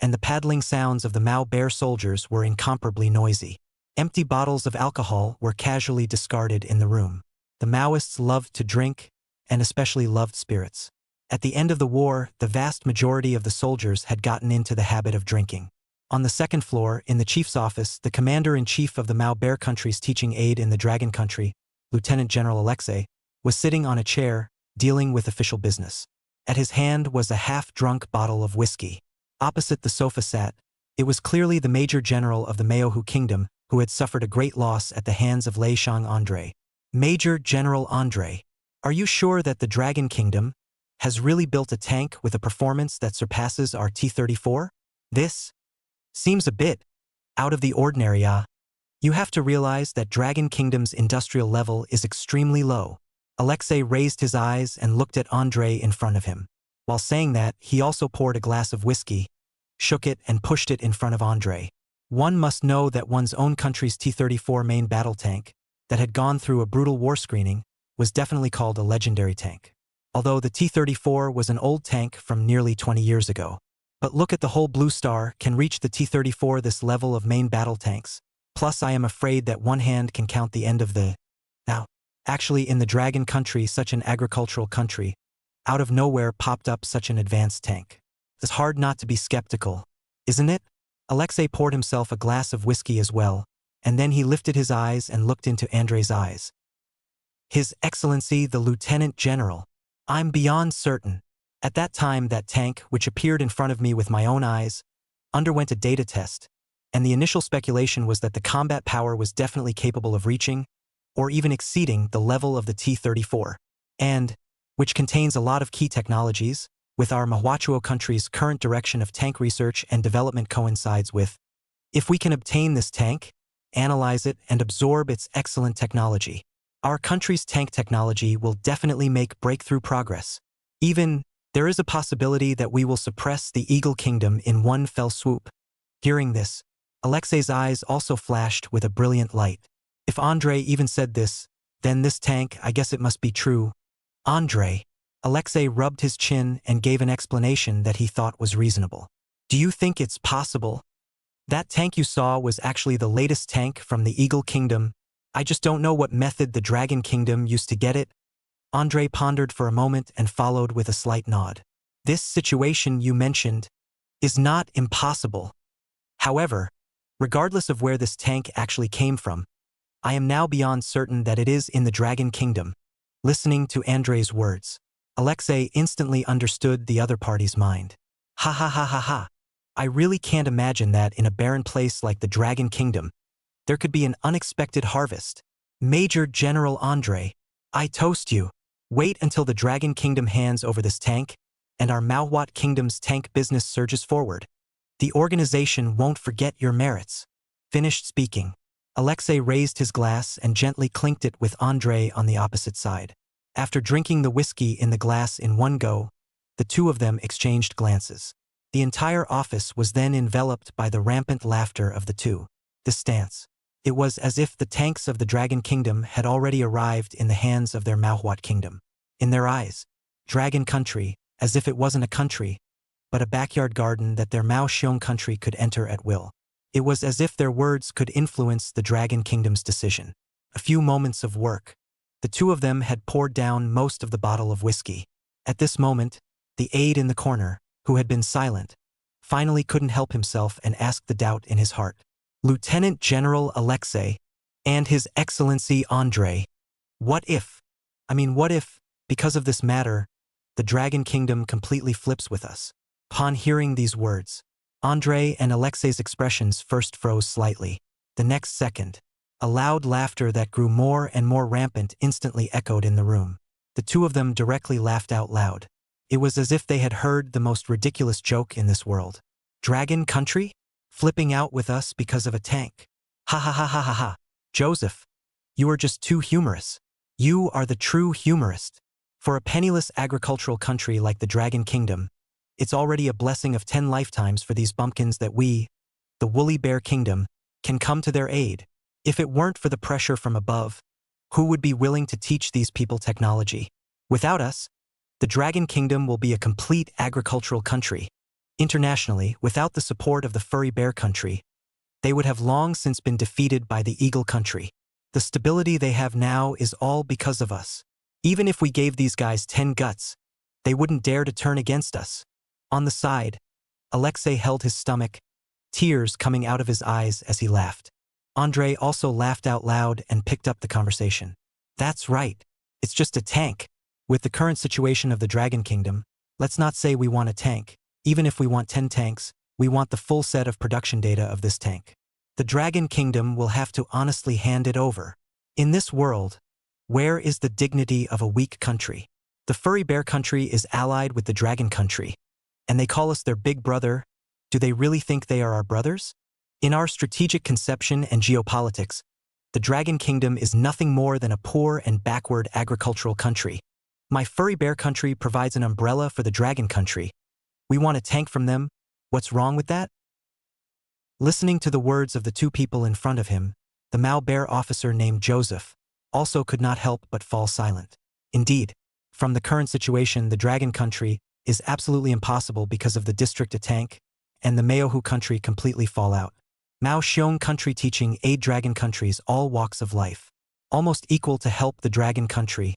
and the paddling sounds of the Mao Bear soldiers were incomparably noisy. Empty bottles of alcohol were casually discarded in the room. The Maoists loved to drink, and especially loved spirits. At the end of the war, the vast majority of the soldiers had gotten into the habit of drinking. On the second floor, in the chief's office, the commander-in-chief of the Mao Bear Country's teaching aid in the Dragon Country, Lieutenant General Alexei, was sitting on a chair, dealing with official business. At his hand was a half-drunk bottle of whiskey. Opposite the sofa sat, it was clearly the Major General of the Maohu Kingdom, who had suffered a great loss at the hands of Lei Shang Andre. Major General Andre, are you sure that the Dragon Kingdom has really built a tank with a performance that surpasses our T-34? This seems a bit out of the ordinary, You have to realize that Dragon Kingdom's industrial level is extremely low. Alexei raised his eyes and looked at Andre in front of him. While saying that, he also poured a glass of whiskey, shook it and pushed it in front of Andre. One must know that one's own country's T-34 main battle tank, that had gone through a brutal war screening, was definitely called a legendary tank. Although the T-34 was an old tank from nearly 20 years ago. But look at the whole Blue Star can reach the T-34 this level of main battle tanks. Plus I am afraid that one hand can count the end of the... Now, actually in the Dragon country, such an agricultural country, out of nowhere popped up such an advanced tank. It's hard not to be skeptical, isn't it? Alexei poured himself a glass of whiskey as well, and then he lifted his eyes and looked into Andrei's eyes. His Excellency the Lieutenant General, I'm beyond certain. At that time that tank, which appeared in front of me with my own eyes, underwent a data test, and the initial speculation was that the combat power was definitely capable of reaching, or even exceeding, the level of the T-34, and, which contains a lot of key technologies, with our Manhwa country's current direction of tank research and development coincides with. If we can obtain this tank, analyze it and absorb its excellent technology, our country's tank technology will definitely make breakthrough progress. Even, there is a possibility that we will suppress the Eagle Kingdom in one fell swoop. Hearing this, Alexei's eyes also flashed with a brilliant light. If Andre even said this, then this tank, I guess it must be true. Andre. Alexei rubbed his chin and gave an explanation that he thought was reasonable. Do you think it's possible? That tank you saw was actually the latest tank from the Eagle Kingdom. I just don't know what method the Dragon Kingdom used to get it. Andre pondered for a moment and followed with a slight nod. This situation you mentioned is not impossible. However, regardless of where this tank actually came from, I am now beyond certain that it is in the Dragon Kingdom. Listening to Andrei's words, Alexei instantly understood the other party's mind. Ha ha ha ha ha. I really can't imagine that in a barren place like the Dragon Kingdom, there could be an unexpected harvest. Major General Andre, I toast you. Wait until the Dragon Kingdom hands over this tank, and our Manhwa Kingdom's tank business surges forward. The organization won't forget your merits. Finished speaking, Alexei raised his glass and gently clinked it with Andre on the opposite side. After drinking the whiskey in the glass in one go, the two of them exchanged glances. The entire office was then enveloped by the rampant laughter of the two. This stance. It was as if the tanks of the Dragon Kingdom had already arrived in the hands of their Manhwa Kingdom. In their eyes, Dragon Country, as if it wasn't a country, but a backyard garden that their Mao Xiong country could enter at will. It was as if their words could influence the Dragon Kingdom's decision. A few moments of work. The two of them had poured down most of the bottle of whiskey. At this moment, the aide in the corner, who had been silent, finally couldn't help himself and asked the doubt in his heart. Lieutenant General Alexei and His Excellency Andre, what if, because of this matter, the Dragon Kingdom completely flips with us? Upon hearing these words, Andre and Alexei's expressions first froze slightly. The next second, a loud laughter that grew more and more rampant instantly echoed in the room. The two of them directly laughed out loud. It was as if they had heard the most ridiculous joke in this world. Dragon Country? Flipping out with us because of a tank. Ha ha ha ha ha ha. Joseph, you are just too humorous. You are the true humorist. For a penniless agricultural country like the Dragon Kingdom, it's already a blessing of 10 lifetimes for these bumpkins that we, the Woolly Bear Kingdom, can come to their aid. If it weren't for the pressure from above, who would be willing to teach these people technology? Without us, the Dragon Kingdom will be a complete agricultural country. Internationally, without the support of the Furry Bear Country, they would have long since been defeated by the Eagle Country. The stability they have now is all because of us. Even if we gave these guys 10 guts, they wouldn't dare to turn against us. On the side, Alexei held his stomach, tears coming out of his eyes as he laughed. Andre also laughed out loud and picked up the conversation. That's right. It's just a tank. With the current situation of the Dragon Kingdom, let's not say we want a tank. Even if we want 10 tanks, we want the full set of production data of this tank. The Dragon Kingdom will have to honestly hand it over. In this world, where is the dignity of a weak country? The furry bear country is allied with the dragon country, and they call us their big brother. Do they really think they are our brothers? In our strategic conception and geopolitics, the Dragon Kingdom is nothing more than a poor and backward agricultural country. My furry bear country provides an umbrella for the dragon country. We want a tank from them. What's wrong with that? Listening to the words of the two people in front of him, the Mao bear officer named Joseph also could not help but fall silent. Indeed, from the current situation, the dragon country is absolutely impossible because of the district a tank, and the Maohu country completely fall out. Mao Xiong country teaching aid dragon countries all walks of life, almost equal to help the dragon country,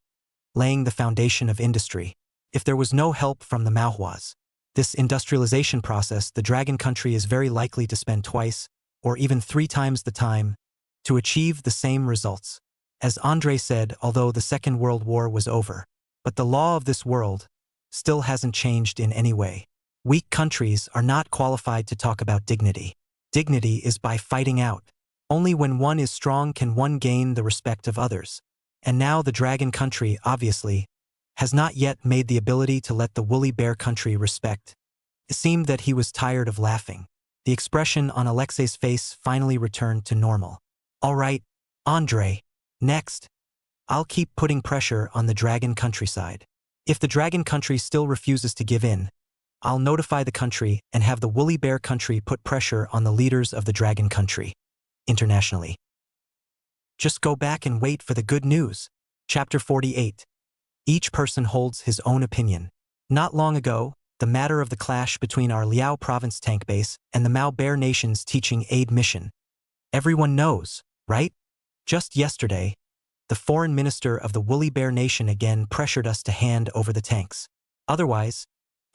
laying the foundation of industry. If there was no help from the manhwas, this industrialization process, the dragon country is very likely to spend twice, or even 3 times the time, to achieve the same results. As Andre said, although the Second World War was over, but the law of this world still hasn't changed in any way. Weak countries are not qualified to talk about dignity. Dignity is by fighting out. Only when one is strong can one gain the respect of others. And now the dragon country, obviously, has not yet made the ability to let the woolly bear country respect. It seemed that he was tired of laughing. The expression on Alexei's face finally returned to normal. All right, Andre, next. I'll keep putting pressure on the dragon countryside. If the dragon country still refuses to give in, I'll notify the country and have the woolly bear country put pressure on the leaders of the dragon country, internationally. Just go back and wait for the good news. Chapter 48. Each person holds his own opinion. Not long ago, the matter of the clash between our Liao province tank base and the Mao Bear Nation's teaching aid mission. Everyone knows, right? Just yesterday, the foreign minister of the Woolly Bear Nation again pressured us to hand over the tanks. Otherwise,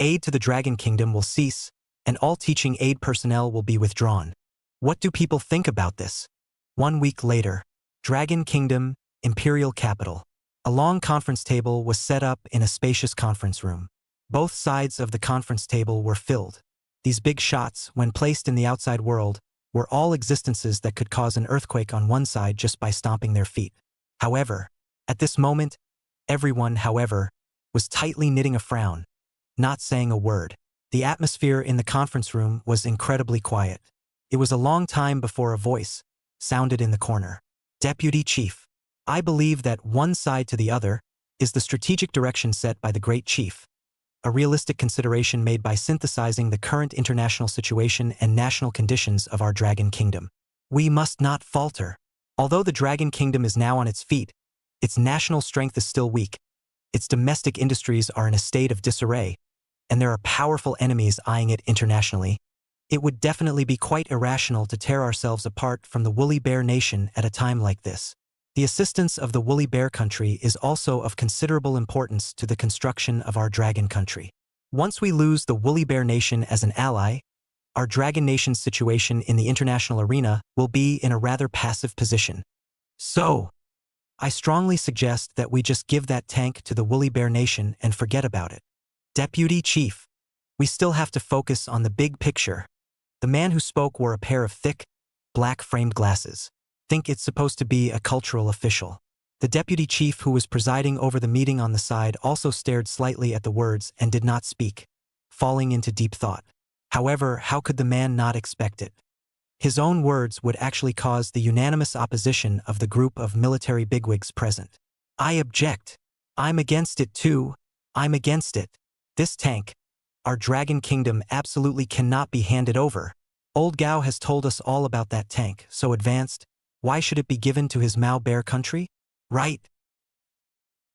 aid to the Dragon Kingdom will cease, and all teaching aid personnel will be withdrawn. What do people think about this? 1 week later, Dragon Kingdom, Imperial Capital. A long conference table was set up in a spacious conference room. Both sides of the conference table were filled. These big shots, when placed in the outside world, were all existences that could cause an earthquake on one side just by stomping their feet. However, at this moment, everyone, however, was tightly knitting a frown, not saying a word. The atmosphere in the conference room was incredibly quiet. It was a long time before a voice sounded in the corner. Deputy Chief, I believe that one side to the other is the strategic direction set by the Great Chief, a realistic consideration made by synthesizing the current international situation and national conditions of our Dragon Kingdom. We must not falter. Although the Dragon Kingdom is now on its feet, its national strength is still weak. Its domestic industries are in a state of disarray, and there are powerful enemies eyeing it internationally. It would definitely be quite irrational to tear ourselves apart from the Woolly Bear Nation at a time like this. The assistance of the Woolly Bear Country is also of considerable importance to the construction of our Dragon Country. Once we lose the Woolly Bear Nation as an ally, our Dragon Nation's situation in the international arena will be in a rather passive position. So, I strongly suggest that we just give that tank to the Woolly Bear Nation and forget about it. Deputy Chief, we still have to focus on the big picture. The man who spoke wore a pair of thick, black-framed glasses. Think it's supposed to be a cultural official. The deputy chief who was presiding over the meeting on the side also stared slightly at the words and did not speak, falling into deep thought. However, how could the man not expect it? His own words would actually cause the unanimous opposition of the group of military bigwigs present. I object. I'm against it too. I'm against it. This tank, our Dragon Kingdom, absolutely cannot be handed over. Old Gao has told us all about that tank, so advanced. Why should it be given to his Mao Bear country? Right.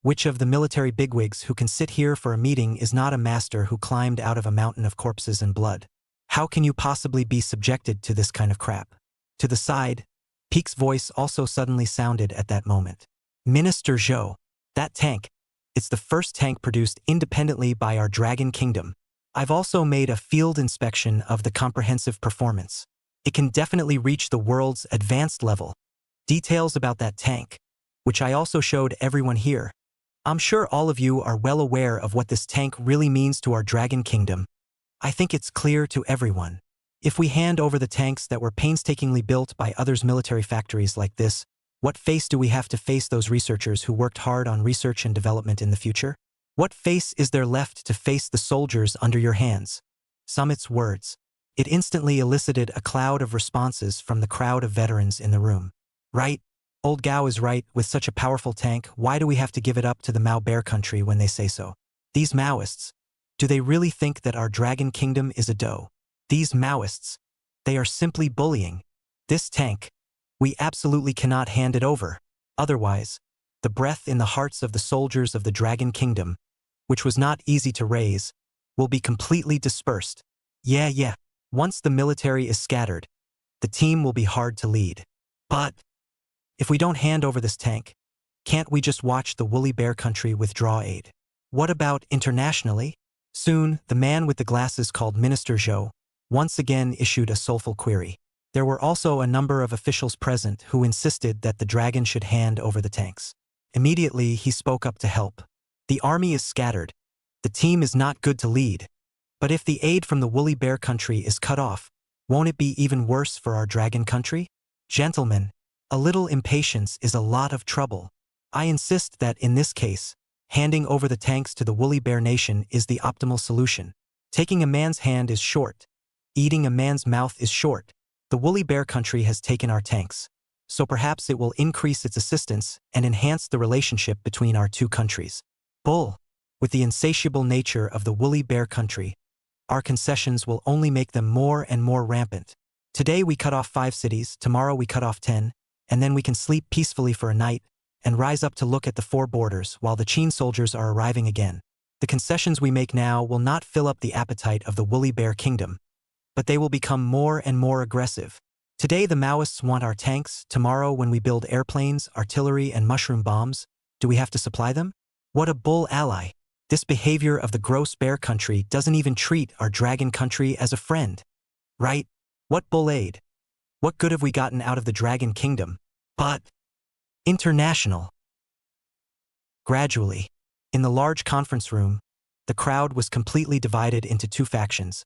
Which of the military bigwigs who can sit here for a meeting is not a master who climbed out of a mountain of corpses and blood? How can you possibly be subjected to this kind of crap? To the side, Peek's voice also suddenly sounded at that moment. Minister Zhou, that tank, it's the first tank produced independently by our Dragon Kingdom. I've also made a field inspection of the comprehensive performance. It can definitely reach the world's advanced level. Details about that tank, which I also showed everyone here. I'm sure all of you are well aware of what this tank really means to our Dragon Kingdom. I think it's clear to everyone. If we hand over the tanks that were painstakingly built by others' military factories like this, what face do we have to face those researchers who worked hard on research and development in the future? What face is there left to face the soldiers under your hands? Summit's words. It instantly elicited a cloud of responses from the crowd of veterans in the room. Right? Old Gao is right, with such a powerful tank, why do we have to give it up to the Mao Bear country when they say so? These Maoists, do they really think that our Dragon Kingdom is a dough? These Maoists, they are simply bullying. This tank, we absolutely cannot hand it over. Otherwise, the breath in the hearts of the soldiers of the Dragon Kingdom, which was not easy to raise, will be completely dispersed. Yeah. Once the military is scattered, the team will be hard to lead. But if we don't hand over this tank, can't we just watch the Woolly Bear country withdraw aid? What about internationally? Soon, the man with the glasses called Minister Zhou once again issued a soulful query. There were also a number of officials present who insisted that the dragon should hand over the tanks. Immediately, he spoke up to help. The army is scattered. The team is not good to lead. But if the aid from the Woolly Bear country is cut off, won't it be even worse for our dragon country? Gentlemen, a little impatience is a lot of trouble. I insist that in this case, handing over the tanks to the Woolly Bear Nation is the optimal solution. Taking a man's hand is short. Eating a man's mouth is short. The Woolly Bear country has taken our tanks, so perhaps it will increase its assistance and enhance the relationship between our two countries. Bull. With the insatiable nature of the Woolly Bear country, our concessions will only make them more and more rampant. Today we cut off 5 cities, tomorrow we cut off 10, and then we can sleep peacefully for a night and rise up to look at the 4 borders while the Qin soldiers are arriving again. The concessions we make now will not fill up the appetite of the Woolly Bear Kingdom, but they will become more and more aggressive. Today the Maoists want our tanks, tomorrow when we build airplanes, artillery, and mushroom bombs, do we have to supply them? What a bull ally. This behavior of the gross bear country doesn't even treat our dragon country as a friend. Right? What bull aid? What good have we gotten out of the Dragon Kingdom? But international. Gradually, in the large conference room, the crowd was completely divided into 2 factions,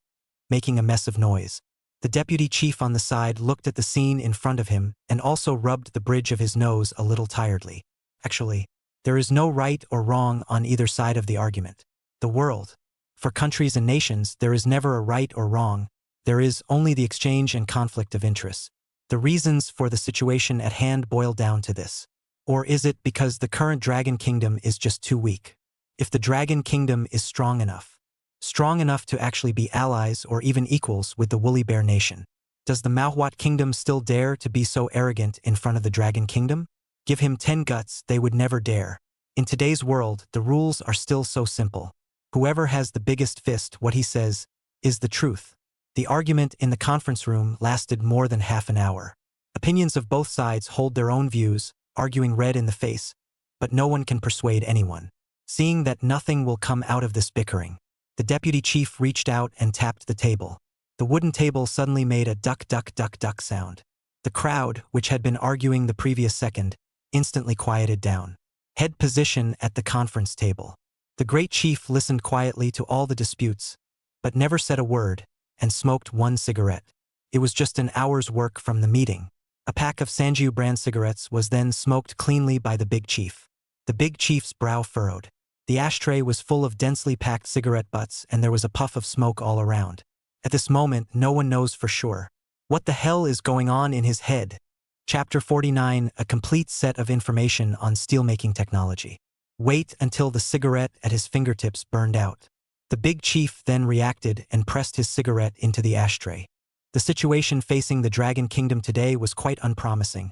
making a mess of noise. The deputy chief on the side looked at the scene in front of him and also rubbed the bridge of his nose a little tiredly. Actually, there is no right or wrong on either side of the argument. The world. For countries and nations, there is never a right or wrong. There is only the exchange and conflict of interests. The reasons for the situation at hand boil down to this. Or is it because the current Dragon Kingdom is just too weak? If the Dragon Kingdom is strong enough to actually be allies or even equals with the Woolly Bear Nation, does the Manhwa Kingdom still dare to be so arrogant in front of the Dragon Kingdom? Give him 10 guts, they would never dare. In today's world, the rules are still so simple. Whoever has the biggest fist, what he says, is the truth. The argument in the conference room lasted more than half an hour. Opinions of both sides hold their own views, arguing red in the face, but no one can persuade anyone. Seeing that nothing will come out of this bickering, the deputy chief reached out and tapped the table. The wooden table suddenly made a duck duck duck duck sound. The crowd, which had been arguing the previous second, instantly quieted down. Head position at the conference table. The great chief listened quietly to all the disputes, but never said a word, and smoked 1 cigarette. It was just an hour's work from the meeting. A pack of Sanjiu brand cigarettes was then smoked cleanly by the big chief. The big chief's brow furrowed. The ashtray was full of densely packed cigarette butts and there was a puff of smoke all around. At this moment, no one knows for sure. What the hell is going on in his head? Chapter 49, a complete set of information on steelmaking technology. Wait until the cigarette at his fingertips burned out. The big chief then reacted and pressed his cigarette into the ashtray. The situation facing the Dragon Kingdom today was quite unpromising,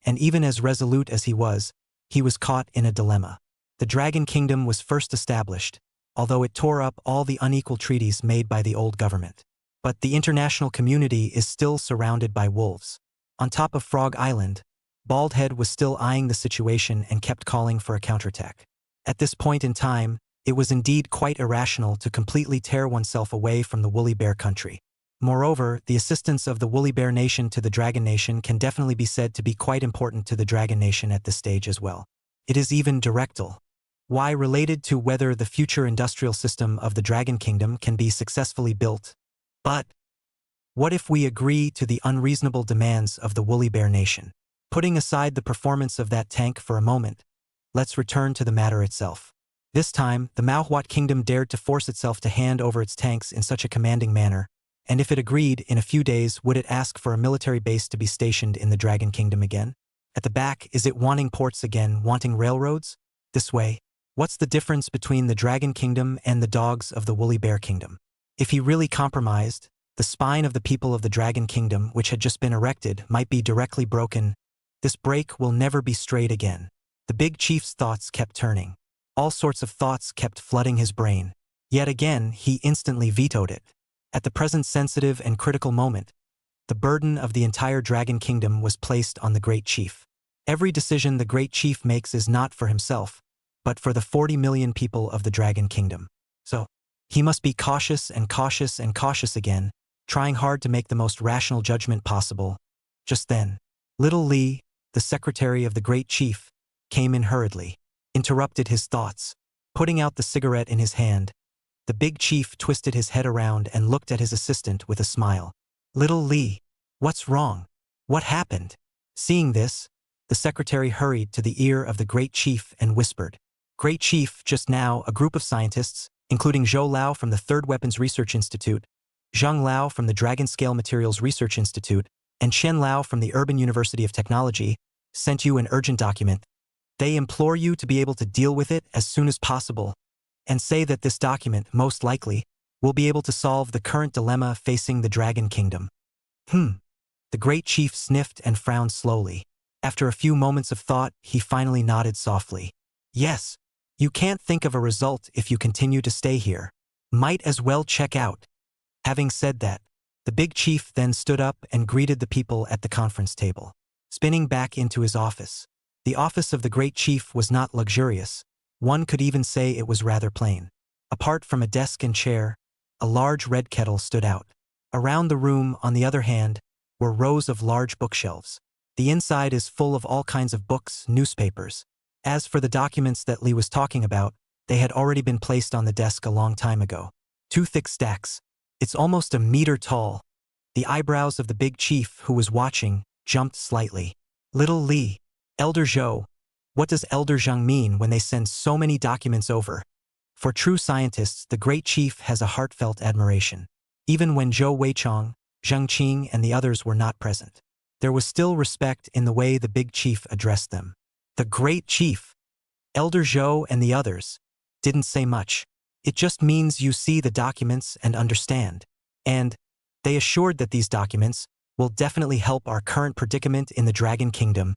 and even as resolute as he was caught in a dilemma. The Dragon Kingdom was first established, although it tore up all the unequal treaties made by the old government. But the international community is still surrounded by wolves. On top of Frog Island, Baldhead was still eyeing the situation and kept calling for a counterattack. At this point in time, it was indeed quite irrational to completely tear oneself away from the Woolly Bear country. Moreover, the assistance of the Woolly Bear Nation to the Dragon Nation can definitely be said to be quite important to the Dragon Nation at this stage as well. It is even directal. Why related to whether the future industrial system of the Dragon Kingdom can be successfully built. But What if we agree to the unreasonable demands of the woolly bear nation? Putting aside the performance of that tank for a moment, let's return to the matter itself. This time, the Manhwa kingdom dared to force itself to hand over its tanks in such a commanding manner, and if it agreed, in a few days would it ask for a military base to be stationed in the Dragon Kingdom again? At the back, is it wanting ports again, wanting railroads? This way. What's the difference between the Dragon Kingdom and the dogs of the Woolly Bear Kingdom? If he really compromised, the spine of the people of the Dragon Kingdom, which had just been erected, might be directly broken. This break will never be straight again. The big chief's thoughts kept turning. All sorts of thoughts kept flooding his brain. Yet again, he instantly vetoed it. At the present sensitive and critical moment, the burden of the entire Dragon Kingdom was placed on the Great Chief. Every decision the Great Chief makes is not for himself, but for the 40 million people of the Dragon Kingdom. So, he must be cautious and cautious and cautious again, trying hard to make the most rational judgment possible. Just then, little Li, the secretary of the Great Chief, came in hurriedly, interrupted his thoughts. Putting out the cigarette in his hand, the big chief twisted his head around and looked at his assistant with a smile. Little Li, what's wrong? What happened? Seeing this, the secretary hurried to the ear of the Great Chief and whispered. Great Chief, just now, a group of scientists, including Zhou Lao from the Third Weapons Research Institute, Zhang Lao from the Dragon Scale Materials Research Institute, and Chen Lao from the Urban University of Technology, sent you an urgent document. They implore you to be able to deal with it as soon as possible, and say that this document, most likely, will be able to solve the current dilemma facing the Dragon Kingdom. The Great Chief sniffed and frowned slowly. After a few moments of thought, he finally nodded softly. Yes, you can't think of a result if you continue to stay here. Might as well check out. Having said that, the big chief then stood up and greeted the people at the conference table, spinning back into his office. The office of the Great Chief was not luxurious. One could even say it was rather plain. Apart from a desk and chair, a large red kettle stood out. Around the room, on the other hand, were rows of large bookshelves. The inside is full of all kinds of books, newspapers. As for the documents that Li was talking about, they had already been placed on the desk a long time ago. 2 thick stacks. It's almost a meter tall. The eyebrows of the big chief, who was watching, jumped slightly. Little Li, Elder Zhou. What does Elder Zhang mean when they send so many documents over? For true scientists, the Great Chief has a heartfelt admiration. Even when Zhou Weichong, Zhang Qing, and the others were not present, there was still respect in the way the big chief addressed them. The Great Chief, Elder Zhou and the others, didn't say much. It just means you see the documents and understand. And they assured that these documents will definitely help our current predicament in the Dragon Kingdom,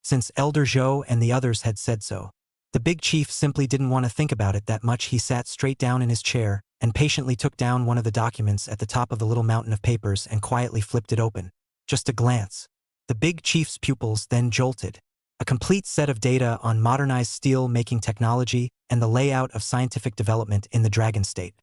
since Elder Zhou and the others had said so. The big chief simply didn't want to think about it that much. He sat straight down in his chair and patiently took down one of the documents at the top of the little mountain of papers and quietly flipped it open. Just a glance. The big chief's pupils then jolted. A complete set of data on modernized steel-making technology and the layout of scientific development in the Dragon State.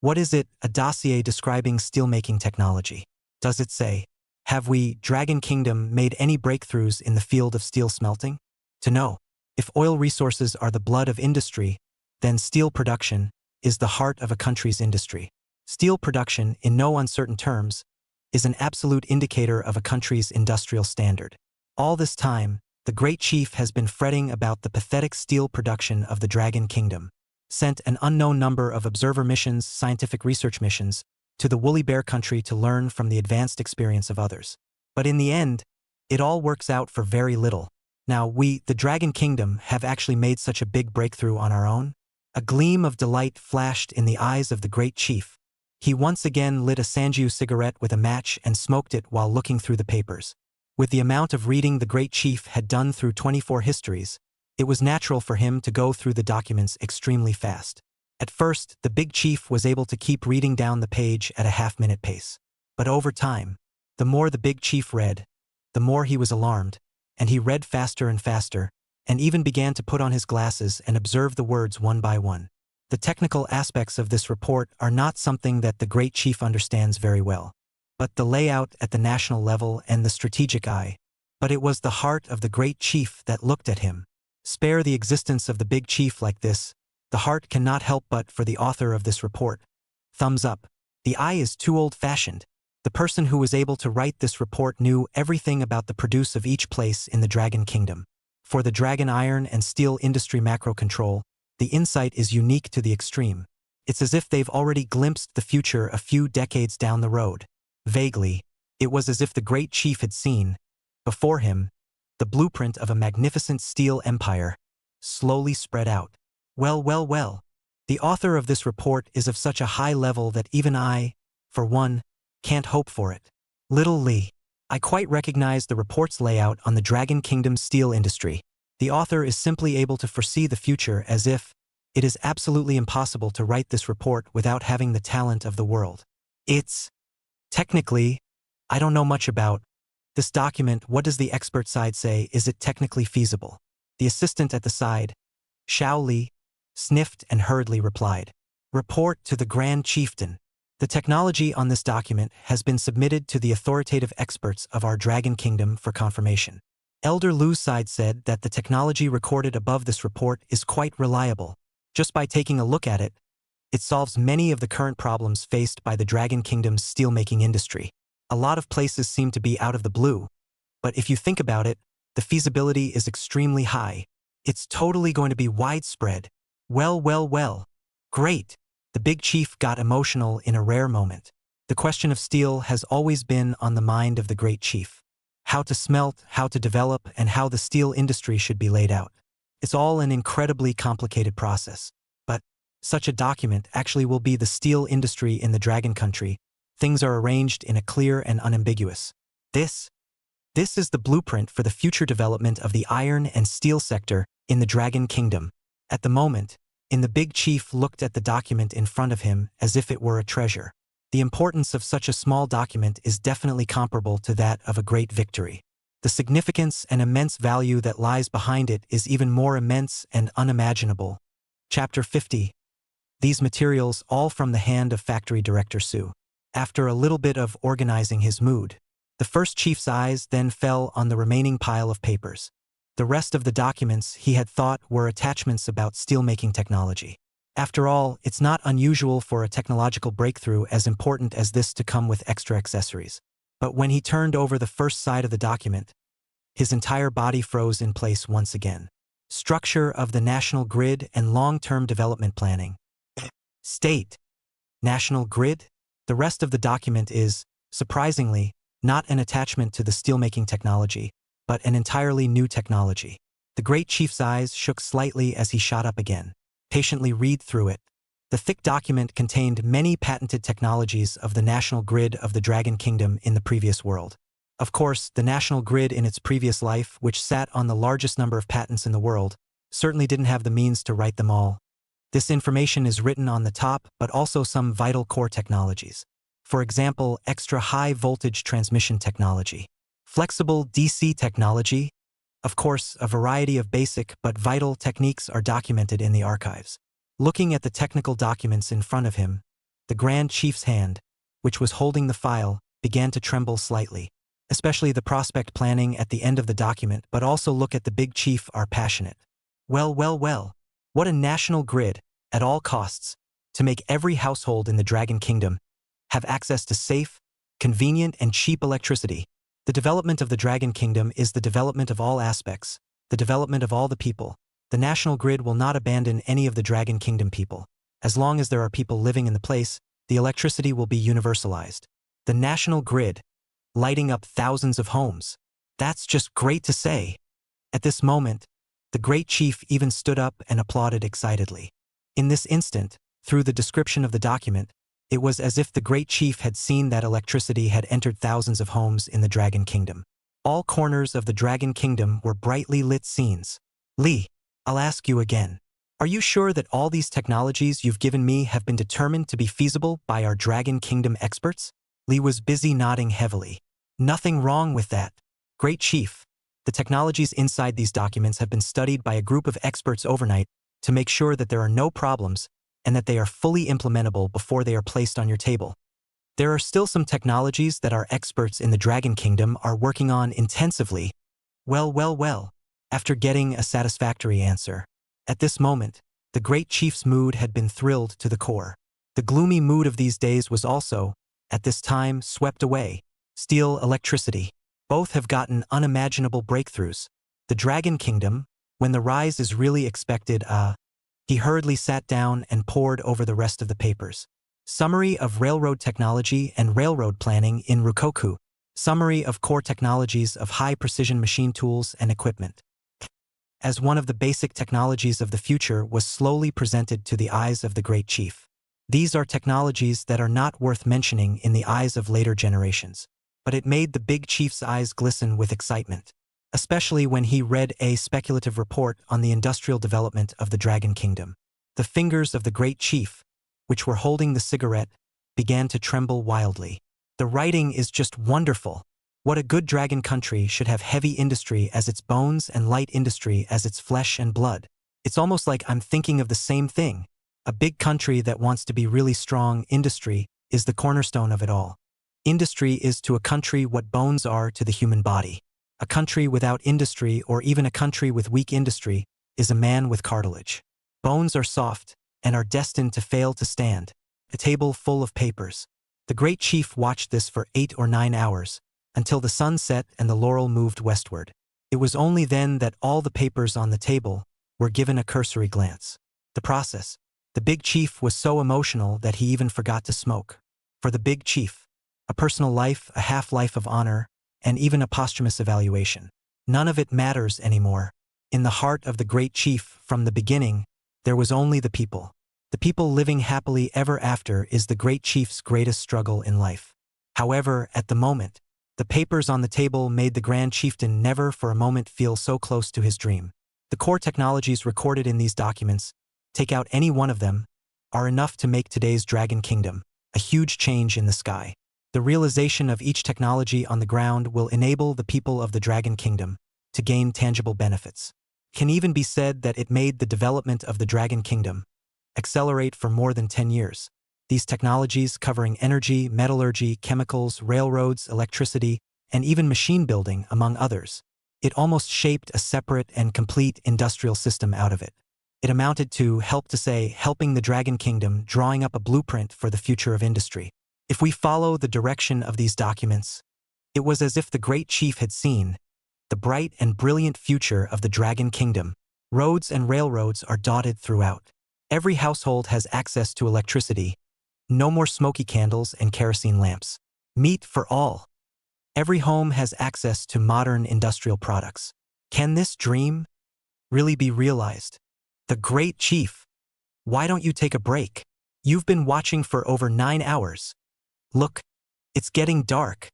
What is it? A dossier describing steel-making technology. Does it say, have we, Dragon Kingdom, made any breakthroughs in the field of steel smelting? To know. If oil resources are the blood of industry, then steel production is the heart of a country's industry. Steel production, in no uncertain terms, is an absolute indicator of a country's industrial standard. All this time, the Great Chief has been fretting about the pathetic steel production of the Dragon Kingdom, sent an unknown number of observer missions, scientific research missions, to the Woolly Bear country to learn from the advanced experience of others. But in the end, it all works out for very little. Now we, the Dragon Kingdom, have actually made such a big breakthrough on our own? A gleam of delight flashed in the eyes of the Great Chief. He once again lit a Sanjiu cigarette with a match and smoked it while looking through the papers. With the amount of reading the Great Chief had done through 24 histories, it was natural for him to go through the documents extremely fast. At first, the big chief was able to keep reading down the page at a half-minute pace. But over time, the more the big chief read, the more he was alarmed, and he read faster and faster, and even began to put on his glasses and observe the words one by one. The technical aspects of this report are not something that the Great Chief understands very well, but the layout at the national level and the strategic eye. But it was the heart of the Great Chief that looked at him. Spare the existence of the big chief like this. The heart cannot help but for the author of this report. Thumbs up. The eye is too old-fashioned. The person who was able to write this report knew everything about the produce of each place in the Dragon Kingdom. For the dragon iron and steel industry macro control, the insight is unique to the extreme. It's as if they've already glimpsed the future a few decades down the road. Vaguely, it was as if the great chief had seen, before him, the blueprint of a magnificent steel empire, slowly spread out. Well. The author of this report is of such a high level that even I, for one, can't hope for it. Little Lee. I quite recognize the report's layout on the Dragon Kingdom's steel industry. The author is simply able to foresee the future as if it is absolutely impossible to write this report without having the talent of the world. It's technically, I don't know much about this document. What does the expert side say? Is it technically feasible? The assistant at the side, Xiao Li, sniffed and hurriedly replied. Report to the Grand Chieftain. The technology on this document has been submitted to the authoritative experts of our Dragon Kingdom for confirmation. Elder Lu's side said that the technology recorded above this report is quite reliable. Just by taking a look at it, it solves many of the current problems faced by the Dragon Kingdom's steelmaking industry. A lot of places seem to be out of the blue, but if you think about it, the feasibility is extremely high. It's totally going to be widespread. Well. Great. The big chief got emotional in a rare moment. The question of steel has always been on the mind of the great chief. How to smelt, how to develop, and how the steel industry should be laid out. It's all an incredibly complicated process. But such a document actually will be the steel industry in the Dragon Country. Things are arranged in a clear and unambiguous. This is the blueprint for the future development of the iron and steel sector in the Dragon Kingdom. At the moment, the big chief looked at the document in front of him as if it were a treasure. The importance of such a small document is definitely comparable to that of a great victory. The significance and immense value that lies behind it is even more immense and unimaginable. Chapter 50. These materials all from the hand of Factory Director Su. After a little bit of organizing his mood, the first chief's eyes then fell on the remaining pile of papers. The rest of the documents he had thought were attachments about steelmaking technology. After all, it's not unusual for a technological breakthrough as important as this to come with extra accessories. But when he turned over the first side of the document, his entire body froze in place once again. Structure of the national grid and long-term development planning. State. National grid? The rest of the document is, surprisingly, not an attachment to the steelmaking technology, but an entirely new technology. The great chief's eyes shook slightly as he shot up again. Patiently read through it. The thick document contained many patented technologies of the national grid of the Dragon Kingdom in the previous world. Of course, the national grid in its previous life, which sat on the largest number of patents in the world, certainly didn't have the means to write them all. This information is written on the top, but also some vital core technologies. For example, extra high voltage transmission technology. Flexible DC technology. Of course, a variety of basic but vital techniques are documented in the archives. Looking at the technical documents in front of him, the Grand Chief's hand, which was holding the file, began to tremble slightly. Especially the prospect planning at the end of the document, but also look at the big chief are passionate. Well. What a national grid, at all costs, to make every household in the Dragon Kingdom have access to safe, convenient, and cheap electricity. The development of the Dragon Kingdom is the development of all aspects, the development of all the people. The national grid will not abandon any of the Dragon Kingdom people. As long as there are people living in the place, the electricity will be universalized. The national grid, lighting up thousands of homes. That's just great to say. At this moment, the great chief even stood up and applauded excitedly. In this instant, through the description of the document, it was as if the great chief had seen that electricity had entered thousands of homes in the Dragon Kingdom. All corners of the Dragon Kingdom were brightly lit scenes. Lee, I'll ask you again. Are you sure that all these technologies you've given me have been determined to be feasible by our Dragon Kingdom experts? Lee was busy nodding heavily. Nothing wrong with that. Great Chief, the technologies inside these documents have been studied by a group of experts overnight to make sure that there are no problems and that they are fully implementable before they are placed on your table. There are still some technologies that our experts in the Dragon Kingdom are working on intensively. Well. After getting a satisfactory answer. At this moment, the great chief's mood had been thrilled to the core. The gloomy mood of these days was also, at this time swept away. Steel, electricity. Both have gotten unimaginable breakthroughs. The Dragon Kingdom, when the rise is really expected, He hurriedly sat down and pored over the rest of the papers. Summary of Railroad Technology and Railroad Planning in Rukoku. Summary of Core Technologies of High-Precision Machine Tools and Equipment. As one of the basic technologies of the future was slowly presented to the eyes of the Great Chief. These are technologies that are not worth mentioning in the eyes of later generations. But it made the Big Chief's eyes glisten with excitement, especially when he read a speculative report on the industrial development of the Dragon Kingdom. The fingers of the Great Chief, which were holding the cigarette, began to tremble wildly. The writing is just wonderful. What a good dragon country should have heavy industry as its bones and light industry as its flesh and blood. It's almost like I'm thinking of the same thing. A big country that wants to be really strong. Industry is the cornerstone of it all. Industry is to a country what bones are to the human body. A country without industry, or even a country with weak industry, is a man with cartilage. Bones are soft and are destined to fail to stand. A table full of papers. The Great Chief watched this for 8 or 9 hours, until the sun set and the laurel moved westward. It was only then that all the papers on the table were given a cursory glance. The process. The Big Chief was so emotional that he even forgot to smoke. For the Big Chief, a personal life, a half-life of honor, and even a posthumous evaluation. None of it matters anymore. In the heart of the Great Chief, from the beginning, there was only the people. The people living happily ever after is the Great Chief's greatest struggle in life. However, at the moment, the papers on the table made the Grand Chieftain never for a moment feel so close to his dream. The core technologies recorded in these documents, take out any one of them, are enough to make today's Dragon Kingdom a huge change in the sky. The realization of each technology on the ground will enable the people of the Dragon Kingdom to gain tangible benefits. It can even be said that it made the development of the Dragon Kingdom accelerate for more than 10 years. These technologies, covering energy, metallurgy, chemicals, railroads, electricity, and even machine building, among others. It almost shaped a separate and complete industrial system out of it. It amounted to, helping the Dragon Kingdom drawing up a blueprint for the future of industry. If we follow the direction of these documents, it was as if the Great Chief had seen the bright and brilliant future of the Dragon Kingdom. Roads and railroads are dotted throughout. Every household has access to electricity. No more smoky candles and kerosene lamps. Meat for all. Every home has access to modern industrial products. Can this dream really be realized? The Great Chief, why don't you take a break? You've been watching for over 9 hours. Look, it's getting dark.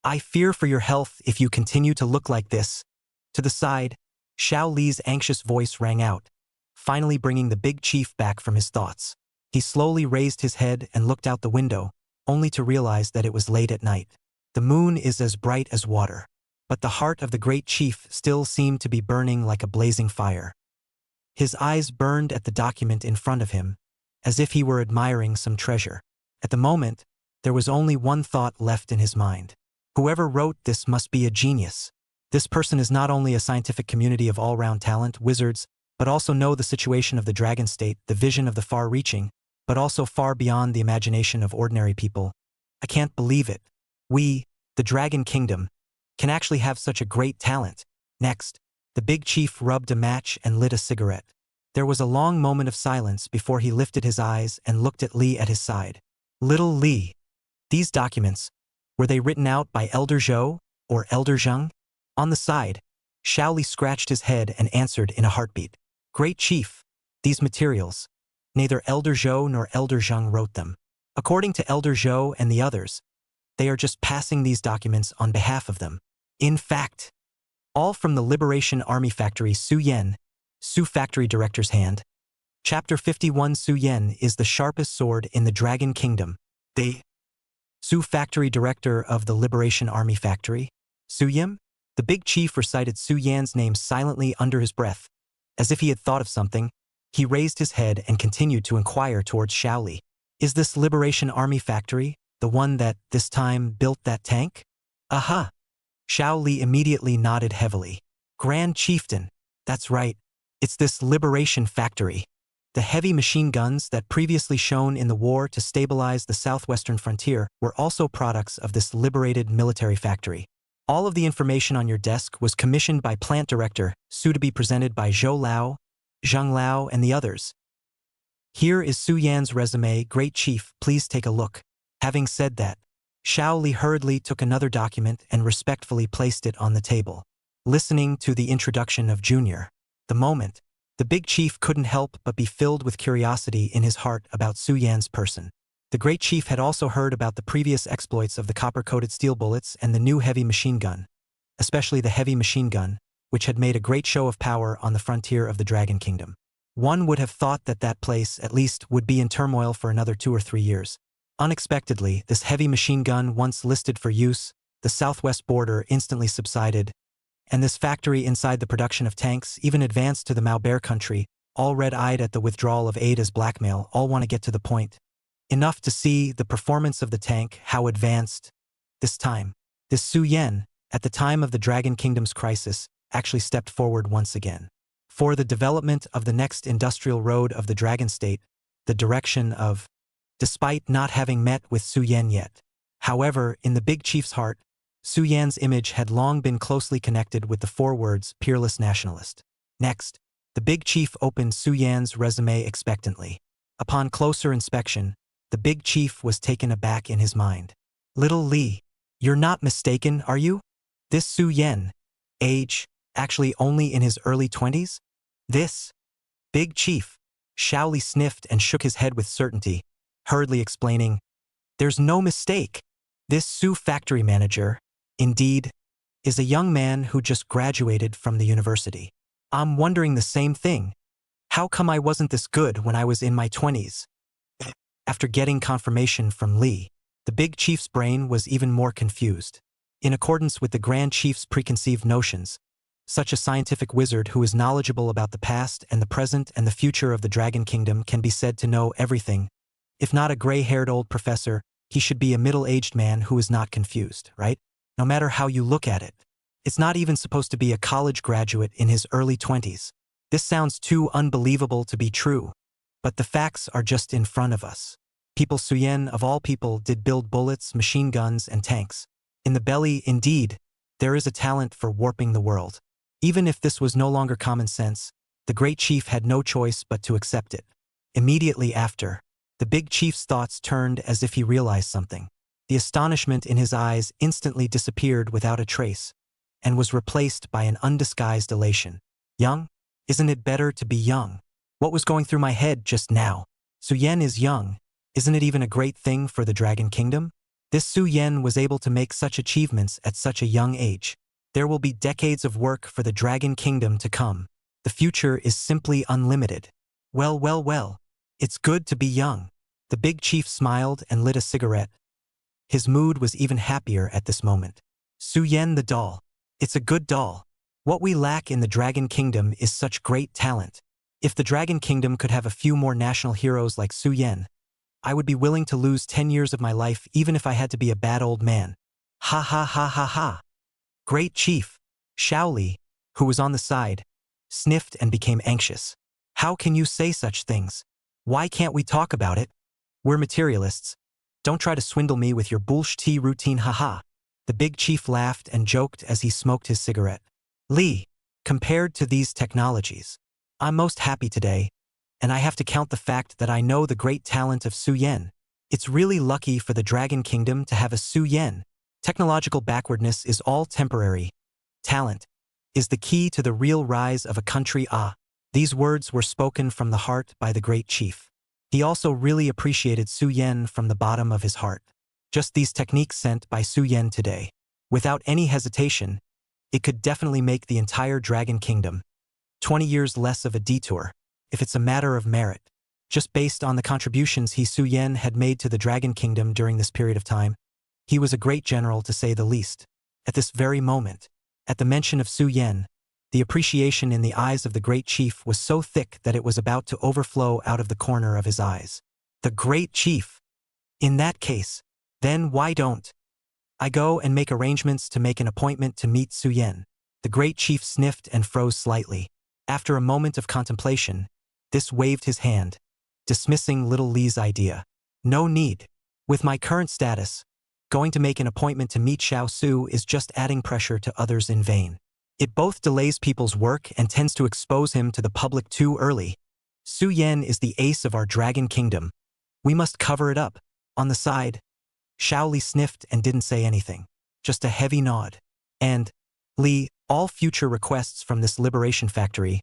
I fear for your health if you continue to look like this. To the side, Xiao Li's anxious voice rang out, finally bringing the Big Chief back from his thoughts. He slowly raised his head and looked out the window, only to realize that it was late at night. The moon is as bright as water, but the heart of the Great Chief still seemed to be burning like a blazing fire. His eyes burned at the document in front of him, as if he were admiring some treasure. At the moment, there was only one thought left in his mind. Whoever wrote this must be a genius. This person is not only a scientific community of all-round talent, wizards, but also know the situation of the dragon state, the vision of the far-reaching, but also far beyond the imagination of ordinary people. I can't believe it. We, the Dragon Kingdom, can actually have such a great talent. Next, the Big Chief rubbed a match and lit a cigarette. There was a long moment of silence before he lifted his eyes and looked at Li at his side. Little Li. These documents, were they written out by Elder Zhou or Elder Zheng? On the side, Xiao Li scratched his head and answered in a heartbeat. Great Chief, these materials, neither Elder Zhou nor Elder Zheng wrote them. According to Elder Zhou and the others, they are just passing these documents on behalf of them. In fact, all from the Liberation Army Factory Su Yen, Su Factory Director's hand. Chapter 51. Su Yen is the sharpest sword in the Dragon Kingdom. The Su Factory Director of the Liberation Army Factory, Su Yen? The Big Chief recited Su Yan's name silently under his breath. As if he had thought of something, he raised his head and continued to inquire towards Xiao Li. Is this Liberation Army Factory the one that, this time, built that tank? Aha! Xiao Li immediately nodded heavily. Grand Chieftain, that's right. It's this Liberation Factory. The heavy machine guns that previously shone in the war to stabilize the southwestern frontier were also products of this liberated military factory. All of the information on your desk was commissioned by Plant Director, Su, to be presented by Zhou Lao, Zhang Lao, and the others. Here is Su Yan's resume, Great Chief, please take a look. Having said that, Xiao Li hurriedly took another document and respectfully placed it on the table. Listening to the introduction of Junior, the big chief couldn't help but be filled with curiosity in his heart about Su Yan's person. The great chief had also heard about the previous exploits of the copper-coated steel bullets and the new heavy machine gun, especially the heavy machine gun, which had made a great show of power on the frontier of the Dragon Kingdom. One would have thought that that place, at least, would be in turmoil for another 2 or 3 years. Unexpectedly, this heavy machine gun, once listed for use, the southwest border instantly subsided, and this factory inside the production of tanks even advanced to the Mao Bear country, all red-eyed at the withdrawal of aid as blackmail, all want to get to the point. Enough to see the performance of the tank, how advanced. This time, this Su Yan, at the time of the Dragon Kingdom's crisis, actually stepped forward once again. For the development of the next industrial road of the Dragon State, the direction of, despite not having met with Su Yan yet. However, in the big chief's heart, Su Yan's image had long been closely connected with the 4 words, peerless nationalist. Next, the big chief opened Su Yan's resume expectantly. Upon closer inspection, the big chief was taken aback in his mind. Little Li, you're not mistaken, are you? This Su Yan, age, actually only in his early 20s? This big chief, Xiao Li sniffed and shook his head with certainty, hurriedly explaining, there's no mistake. This Su factory manager, indeed, is a young man who just graduated from the university. I'm wondering the same thing. How come I wasn't this good when I was in my 20s? After getting confirmation from Li, the big chief's brain was even more confused. In accordance with the Grand Chief's preconceived notions, such a scientific wizard who is knowledgeable about the past and the present and the future of the Dragon Kingdom can be said to know everything. If not a gray-haired old professor, he should be a middle-aged man who is not confused, right? No matter how you look at it. It's not even supposed to be a college graduate in his early 20s. This sounds too unbelievable to be true. But the facts are just in front of us. People Su Yan, of all people, did build bullets, machine guns, and tanks. In the belly, indeed, there is a talent for warping the world. Even if this was no longer common sense, the great chief had no choice but to accept it. Immediately after, the big chief's thoughts turned as if he realized something. The astonishment in his eyes instantly disappeared without a trace, and was replaced by an undisguised elation. Young? Isn't it better to be young? What was going through my head just now? Su Yan is young. Isn't it even a great thing for the Dragon Kingdom? This Su Yan was able to make such achievements at such a young age. There will be decades of work for the Dragon Kingdom to come. The future is simply unlimited. Well, it's good to be young. The big chief smiled and lit a cigarette. His mood was even happier at this moment. Su Yan the doll. It's a good doll. What we lack in the Dragon Kingdom is such great talent. If the Dragon Kingdom could have a few more national heroes like Su Yan, I would be willing to lose 10 years of my life even if I had to be a bad old man. Ha ha ha ha ha. Great Chief, Xiao Li, who was on the side, sniffed and became anxious. How can you say such things? Why can't we talk about it? We're materialists. Don't try to swindle me with your bullshit routine, haha. The big chief laughed and joked as he smoked his cigarette. Li, compared to these technologies, I'm most happy today, and I have to count the fact that I know the great talent of Su Yan. It's really lucky for the Dragon Kingdom to have a Su Yan. Technological backwardness is all temporary. Talent is the key to the real rise of a country. These words were spoken from the heart by the great chief. He also really appreciated Su Yan from the bottom of his heart. Just these techniques sent by Su Yan today. Without any hesitation, it could definitely make the entire Dragon Kingdom 20 years less of a detour, if it's a matter of merit. Just based on the contributions Su Yan had made to the Dragon Kingdom during this period of time, he was a great general to say the least. At this very moment, at the mention of Su Yan, the appreciation in the eyes of the great chief was so thick that it was about to overflow out of the corner of his eyes. The great chief! In that case, then why don't I go and make arrangements to make an appointment to meet Su Yan? The great chief sniffed and froze slightly. After a moment of contemplation, This waved his hand, dismissing little Li's idea. No need. With my current status, going to make an appointment to meet Xiao Su is just adding pressure to others in vain. It both delays people's work and tends to expose him to the public too early. Su Yan is the ace of our dragon kingdom. We must cover it up. On the side, Xiao Li sniffed and didn't say anything. Just a heavy nod. And, Li, all future requests from this liberation factory,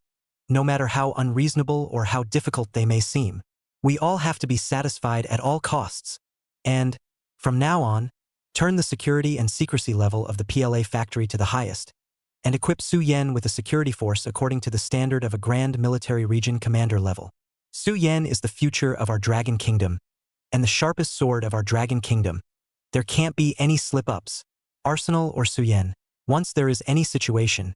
no matter how unreasonable or how difficult they may seem, we all have to be satisfied at all costs. And, from now on, turn the security and secrecy level of the PLA factory to the highest, and equip Su Yan with a security force according to the standard of a Grand Military Region Commander level. Su Yan is the future of our Dragon Kingdom, and the sharpest sword of our Dragon Kingdom. There can't be any slip-ups. Arsenal or Su Yan, once there is any situation,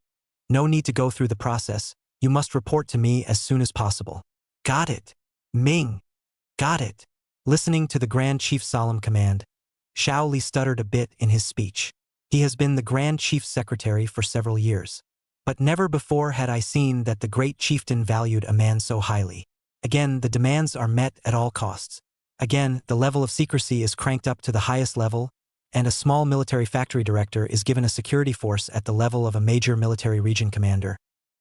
no need to go through the process, you must report to me as soon as possible. Got it. Ming. Got it. Listening to the Grand Chief's solemn command, Xiao Li stuttered a bit in his speech. He has been the Grand Chief's secretary for several years. But never before had I seen that the great chieftain valued a man so highly. Again, the demands are met at all costs. Again, the level of secrecy is cranked up to the highest level, and a small military factory director is given a security force at the level of a major military region commander.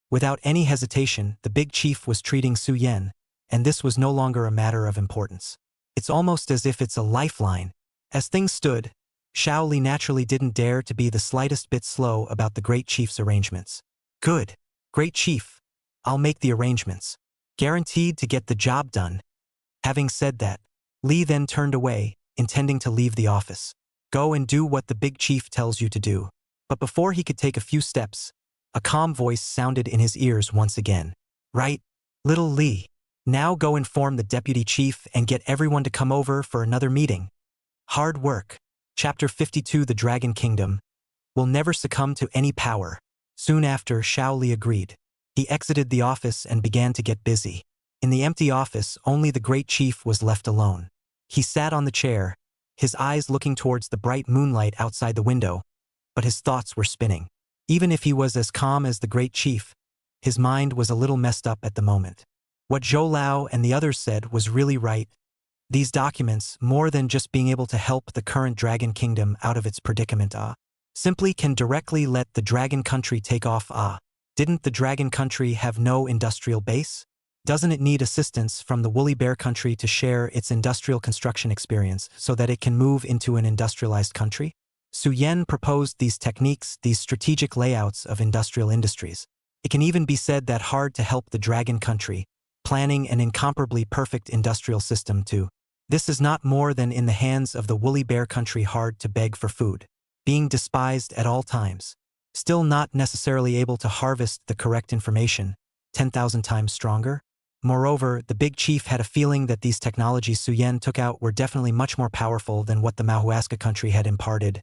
Without any hesitation, the big chief was treating Su Yan, and this was no longer a matter of importance. It's almost as if it's a lifeline. As things stood, Xiao Li naturally didn't dare to be the slightest bit slow about the great chief's arrangements. Good. Great chief. I'll make the arrangements. Guaranteed to get the job done. Having said that, Li then turned away, intending to leave the office. Go and do what the big chief tells you to do. But before he could take a few steps, a calm voice sounded in his ears once again. Right, little Li. Now go inform the deputy chief and get everyone to come over for another meeting. Hard work. Chapter 52 The Dragon Kingdom will never succumb to any power. Soon after, Xiao Li agreed. He exited the office and began to get busy. In the empty office, only the great chief was left alone. He sat on the chair, his eyes looking towards the bright moonlight outside the window, but his thoughts were spinning. Even if he was as calm as the great chief, his mind was a little messed up at the moment. What Zhou Lao and the others said was really right. These documents, more than just being able to help the current Dragon Kingdom out of its predicament, simply can directly let the Dragon Country take off. Didn't the Dragon Country have no industrial base? Doesn't it need assistance from the Woolly Bear Country to share its industrial construction experience so that it can move into an industrialized country? Su Yan proposed these techniques, these strategic layouts of industrial industries. It can even be said that hard to help the Dragon Country, planning an incomparably perfect industrial system too. This is not more than in the hands of the Woolly Bear Country hard to beg for food, being despised at all times, still not necessarily able to harvest the correct information, 10,000 times stronger. Moreover, the big chief had a feeling that these technologies Su Yan took out were definitely much more powerful than what the Manhwaesca country had imparted.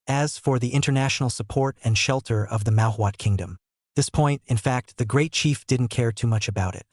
As for the international support and shelter of the Manhwa kingdom, this point, in fact, the great chief didn't care too much about it.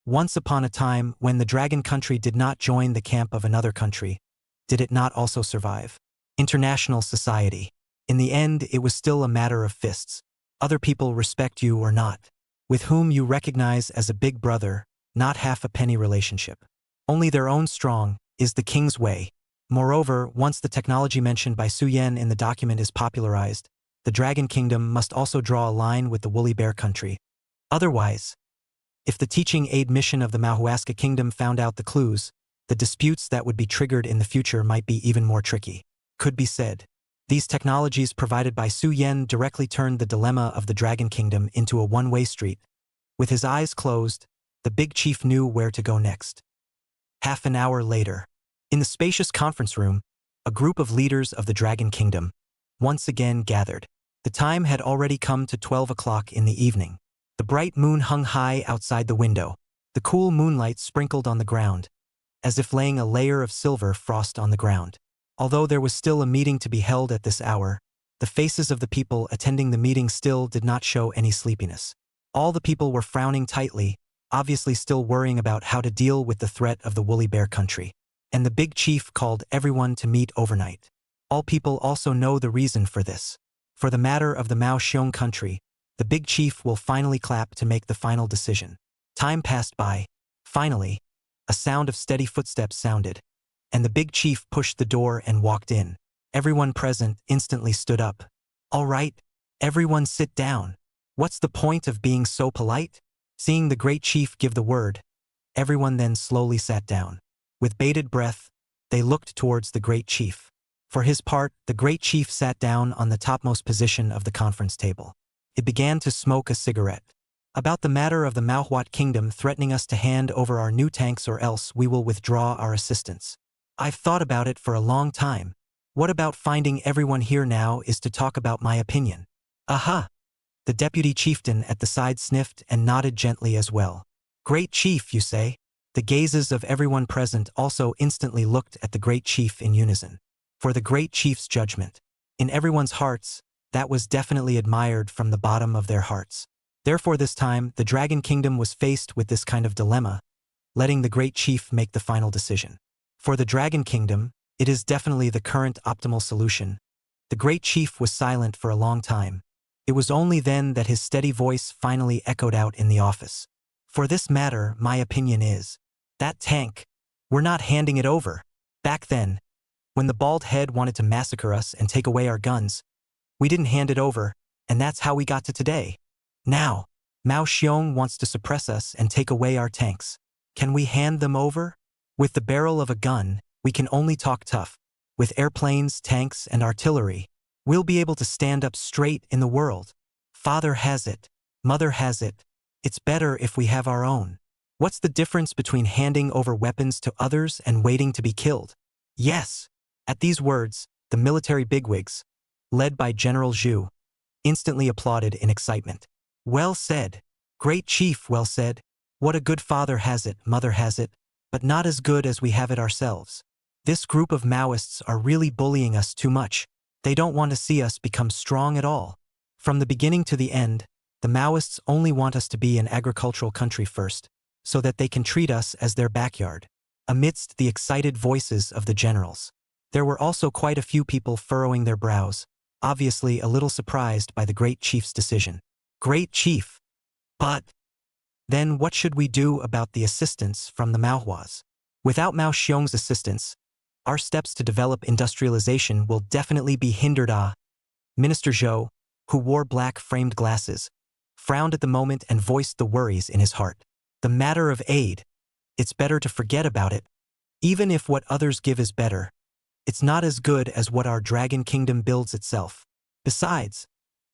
Once upon a time, when the Dragon Country did not join the camp of another country, did it not also survive? International society. In the end, it was still a matter of fists. Other people respect you or not, with whom you recognize as a big brother, not half a penny relationship. Only their own strong is the king's way. Moreover, once the technology mentioned by Su Yan in the document is popularized, the Dragon Kingdom must also draw a line with the Woolly Bear Country. Otherwise, if the teaching aid mission of the Manhwaesca Kingdom found out the clues, the disputes that would be triggered in the future might be even more tricky. Could be said, these technologies provided by Su Yan directly turned the dilemma of the Dragon Kingdom into a one-way street. With his eyes closed, the big chief knew where to go next. Half an hour later, in the spacious conference room, a group of leaders of the Dragon Kingdom once again gathered. The time had already come to 12 o'clock in the evening. The bright moon hung high outside the window. The cool moonlight sprinkled on the ground, as if laying a layer of silver frost on the ground. Although there was still a meeting to be held at this hour, the faces of the people attending the meeting still did not show any sleepiness. All the people were frowning tightly, obviously still worrying about how to deal with the threat of the Woolly Bear Country. And the big chief called everyone to meet overnight. All people also know the reason for this. For the matter of the Mao Xiong country, the big chief will finally clap to make the final decision. Time passed by. Finally, a sound of steady footsteps sounded, and the big chief pushed the door and walked in. Everyone present instantly stood up. All right, everyone sit down. What's the point of being so polite? Seeing the great chief give the word, everyone then slowly sat down. With bated breath, they looked towards the great chief. For his part, the great chief sat down on the topmost position of the conference table. It began to smoke a cigarette. About the matter of the Manhwa kingdom threatening us to hand over our new tanks or else we will withdraw our assistance. I've thought about it for a long time. What about finding everyone here now is to talk about my opinion. Aha! The deputy chieftain at the side sniffed and nodded gently as well. Great chief, you say? The gazes of everyone present also instantly looked at the great chief in unison. For the great chief's judgment. In everyone's hearts, that was definitely admired from the bottom of their hearts. Therefore this time, the Dragon Kingdom was faced with this kind of dilemma, letting the great chief make the final decision. For the Dragon Kingdom, it is definitely the current optimal solution. The great chief was silent for a long time. It was only then that his steady voice finally echoed out in the office. For this matter, my opinion is, that tank, we're not handing it over. Back then, when the bald head wanted to massacre us and take away our guns, we didn't hand it over, and that's how we got to today. Now, Mao Xiong wants to suppress us and take away our tanks. Can we hand them over? With the barrel of a gun, we can only talk tough. With airplanes, tanks, and artillery, we'll be able to stand up straight in the world. Father has it. Mother has it. It's better if we have our own. What's the difference between handing over weapons to others and waiting to be killed? Yes. At these words, the military bigwigs, led by General Zhu, instantly applauded in excitement. Well said. Great chief, well said. What a good father has it, mother has it, but not as good as we have it ourselves. This group of Maoists are really bullying us too much. They don't want to see us become strong at all. From the beginning to the end, the Maoists only want us to be an agricultural country first, so that they can treat us as their backyard. Amidst the excited voices of the generals, there were also quite a few people furrowing their brows, obviously a little surprised by the great chief's decision. Great chief! But then what should we do about the assistance from the Manhwas? Without Mao Xiong's assistance, our steps to develop industrialization will definitely be hindered. Minister Zhou, who wore black framed glasses, frowned at the moment and voiced the worries in his heart. The matter of aid, it's better to forget about it. Even if what others give is better, it's not as good as what our Dragon Kingdom builds itself. Besides,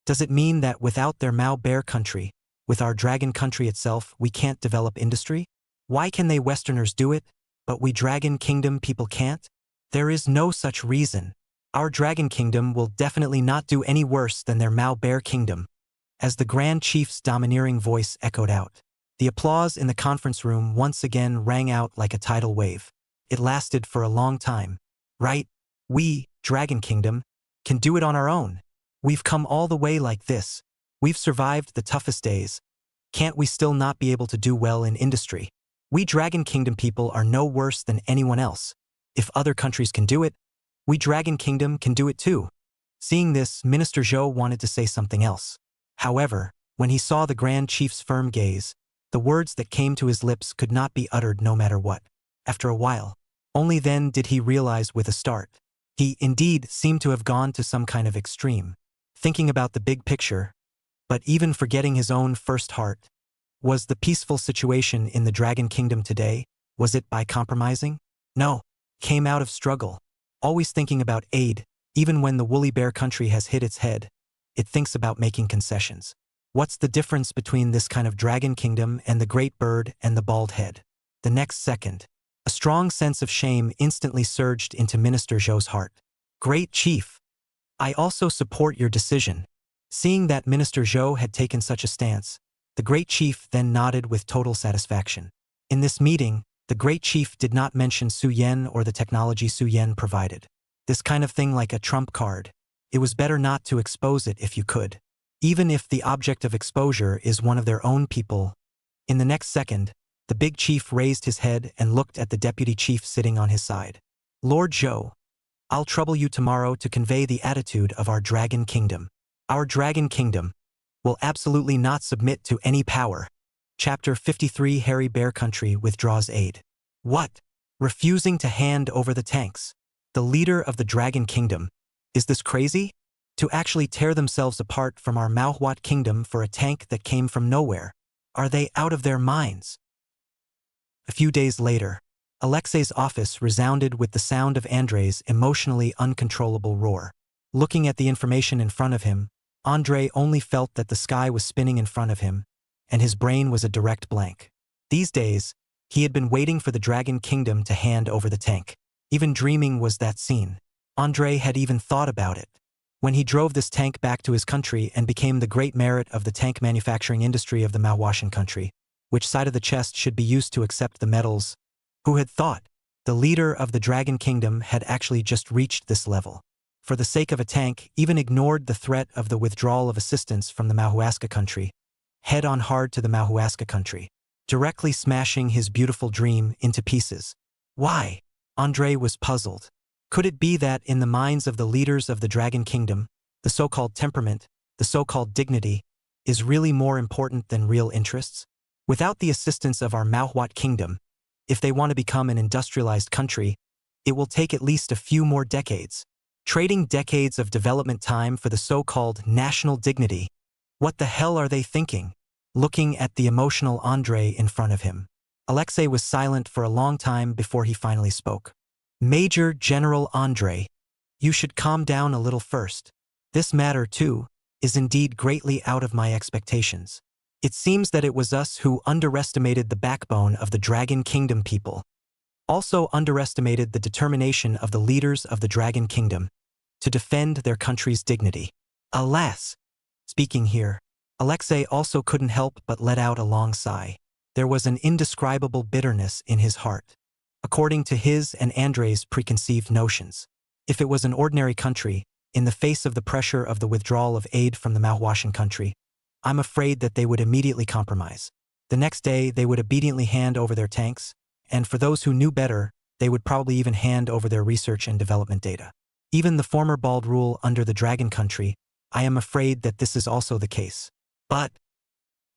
does it mean that without their Mao Bear country, with our Dragon country itself, we can't develop industry? Why can they Westerners do it, but we Dragon Kingdom people can't? There is no such reason. Our Dragon Kingdom will definitely not do any worse than their Mao Bear Kingdom. As the Grand Chief's domineering voice echoed out, the applause in the conference room once again rang out like a tidal wave. It lasted for a long time. Right? We, Dragon Kingdom, can do it on our own. We've come all the way like this. We've survived the toughest days. Can't we still not be able to do well in industry? We Dragon Kingdom people are no worse than anyone else. If other countries can do it, we Dragon Kingdom can do it too. Seeing this, Minister Zhou wanted to say something else. However, when he saw the Grand Chief's firm gaze, the words that came to his lips could not be uttered no matter what. After a while, only then did he realize with a start. He, indeed, seemed to have gone to some kind of extreme, thinking about the big picture, but even forgetting his own first heart. Was the peaceful situation in the Dragon Kingdom today, was it by compromising? No, came out of struggle. Always thinking about aid, even when the woolly bear country has hit its head, it thinks about making concessions. What's the difference between this kind of Dragon Kingdom and the great bird and the bald head? The next second, a strong sense of shame instantly surged into Minister Zhou's heart. Great Chief, I also support your decision. Seeing that Minister Zhou had taken such a stance, the Great Chief then nodded with total satisfaction. In this meeting, the Great Chief did not mention Su Yan or the technology Su Yan provided. This kind of thing like a trump card. It was better not to expose it if you could. Even if the object of exposure is one of their own people. In the next second, the big chief raised his head and looked at the deputy chief sitting on his side. Lord Zhou, I'll trouble you tomorrow to convey the attitude of our Dragon Kingdom. Our Dragon Kingdom will absolutely not submit to any power. Chapter 53 Hairy Bear Country withdraws aid. What? Refusing to hand over the tanks? The leader of the Dragon Kingdom. Is this crazy? To actually tear themselves apart from our Manhwa kingdom for a tank that came from nowhere. Are they out of their minds? A few days later, Alexei's office resounded with the sound of Andrei's emotionally uncontrollable roar. Looking at the information in front of him, Andrei only felt that the sky was spinning in front of him, and his brain was a direct blank. These days, he had been waiting for the Dragon Kingdom to hand over the tank. Even dreaming was that scene. Andrei had even thought about it. When he drove this tank back to his country and became the great merit of the tank manufacturing industry of the Manhwasan country, which side of the chest should be used to accept the metals? Who had thought? The leader of the Dragon Kingdom had actually just reached this level. For the sake of a tank, even ignored the threat of the withdrawal of assistance from the Manhwaska country, head on hard to the Manhwaska country, directly smashing his beautiful dream into pieces. Why? Andrei was puzzled. Could it be that in the minds of the leaders of the Dragon Kingdom, the so-called temperament, the so-called dignity, is really more important than real interests? Without the assistance of our Manhwa kingdom, if they want to become an industrialized country, it will take at least a few more decades. Trading decades of development time for the so-called national dignity. What the hell are they thinking? Looking at the emotional Andrei in front of him, Alexei was silent for a long time before he finally spoke. Major General Andrei, you should calm down a little first. This matter, too, is indeed greatly out of my expectations. It seems that it was us who underestimated the backbone of the Dragon Kingdom people. Also underestimated the determination of the leaders of the Dragon Kingdom to defend their country's dignity. Alas! Speaking here, Alexei also couldn't help but let out a long sigh. There was an indescribable bitterness in his heart. According to his and Andrei's preconceived notions, if it was an ordinary country, in the face of the pressure of the withdrawal of aid from the Manhwasan country, I'm afraid that they would immediately compromise. The next day, they would obediently hand over their tanks, and for those who knew better, they would probably even hand over their research and development data. Even the former bald rule under the Dragon Country, I am afraid that this is also the case. But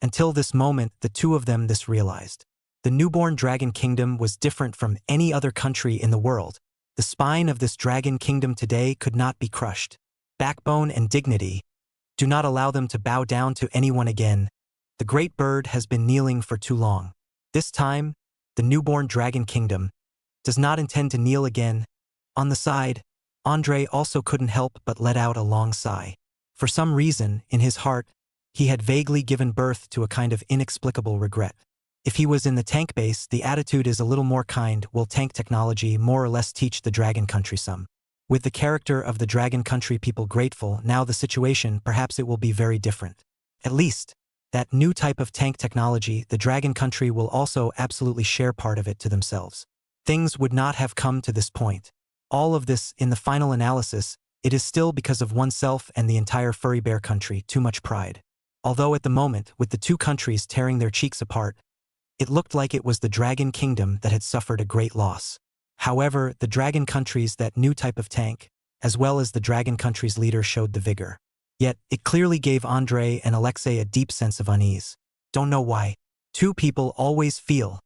until this moment, the two of them this realized. The newborn Dragon Kingdom was different from any other country in the world. The spine of this Dragon Kingdom today could not be crushed. Backbone and dignity. Do not allow them to bow down to anyone again. The great bird has been kneeling for too long. This time, the newborn Dragon Kingdom does not intend to kneel again. On the side, Andrei also couldn't help but let out a long sigh. For some reason, in his heart, he had vaguely given birth to a kind of inexplicable regret. If he was in the tank base, the attitude is a little more kind. Will tank technology more or less teach the Dragon Country some? With the character of the Dragon Country people grateful, now the situation, perhaps it will be very different. At least, that new type of tank technology, the Dragon Country will also absolutely share part of it to themselves. Things would not have come to this point. All of this, in the final analysis, it is still because of oneself and the entire Furry Bear Country, too much pride. Although at the moment, with the two countries tearing their cheeks apart, it looked like it was the Dragon Kingdom that had suffered a great loss. However, the Dragon Country's that new type of tank, as well as the Dragon Country's leader, showed the vigor. Yet, it clearly gave Andrei and Alexei a deep sense of unease. Don't know why. Two people always feel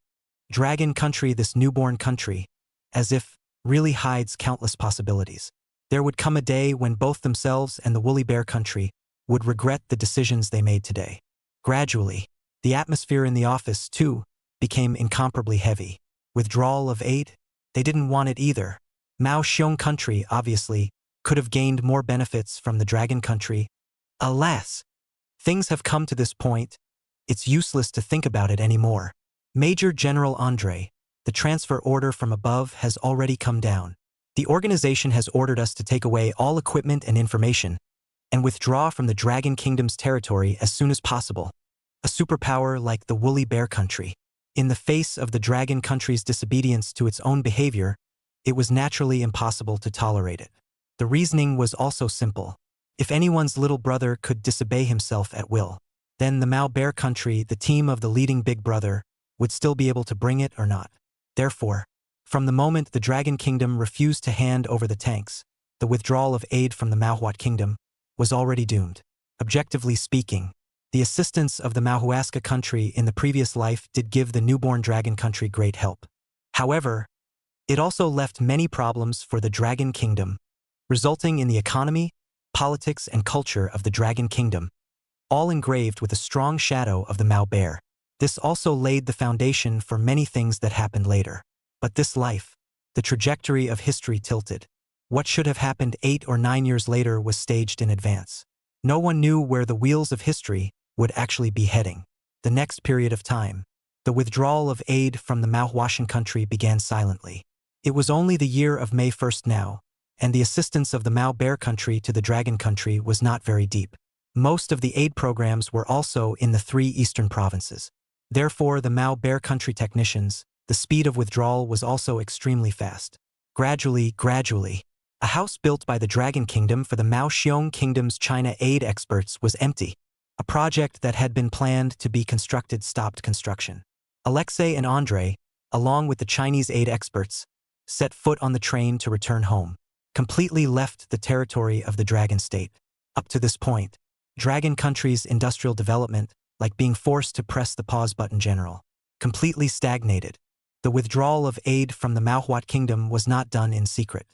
Dragon Country, this newborn country, as if really hides countless possibilities. There would come a day when both themselves and the Woolly Bear Country would regret the decisions they made today. Gradually, the atmosphere in the office, too, became incomparably heavy. Withdrawal of aid? They didn't want it either. Mao Xiong Country, obviously, could have gained more benefits from the Dragon Country. Alas! Things have come to this point. It's useless to think about it anymore. Major General Andrei, the transfer order from above has already come down. The organization has ordered us to take away all equipment and information and withdraw from the Dragon Kingdom's territory as soon as possible. A superpower like the Woolly Bear Country. In the face of the Dragon Country's disobedience to its own behavior, it was naturally impossible to tolerate it. The reasoning was also simple. If anyone's little brother could disobey himself at will, then the Mao Bear Country, the team of the leading big brother, would still be able to bring it or not. Therefore, from the moment the Dragon Kingdom refused to hand over the tanks, the withdrawal of aid from the Manhwa Kingdom was already doomed. Objectively speaking, The assistance of the Manhwaesca country in the previous life did give the newborn dragon country great help. However, it also left many problems for the Dragon Kingdom, resulting in the economy, politics, and culture of the Dragon Kingdom, all engraved with a strong shadow of the Mao bear. This also laid the foundation for many things that happened later. But this life, the trajectory of history tilted. What should have happened 8 or 9 years later was staged in advance. No one knew where the wheels of history would actually be heading. The next period of time, the withdrawal of aid from the Manhwaescan country began silently. It was only the year of May 1st now, and the assistance of the Mao bear country to the Dragon country was not very deep. Most of the aid programs were also in the 3 eastern provinces. Therefore, the Mao bear country technicians, the speed of withdrawal was also extremely fast. Gradually, a house built by the Dragon Kingdom for the Mao Xiong Kingdom's China aid experts was empty. A project that had been planned to be constructed stopped construction. Alexei and Andrei, along with the Chinese aid experts, set foot on the train to return home, completely left the territory of the Dragon State. Up to this point, Dragon country's industrial development, like being forced to press the pause button general, completely stagnated. The withdrawal of aid from the Manhwa Kingdom was not done in secret.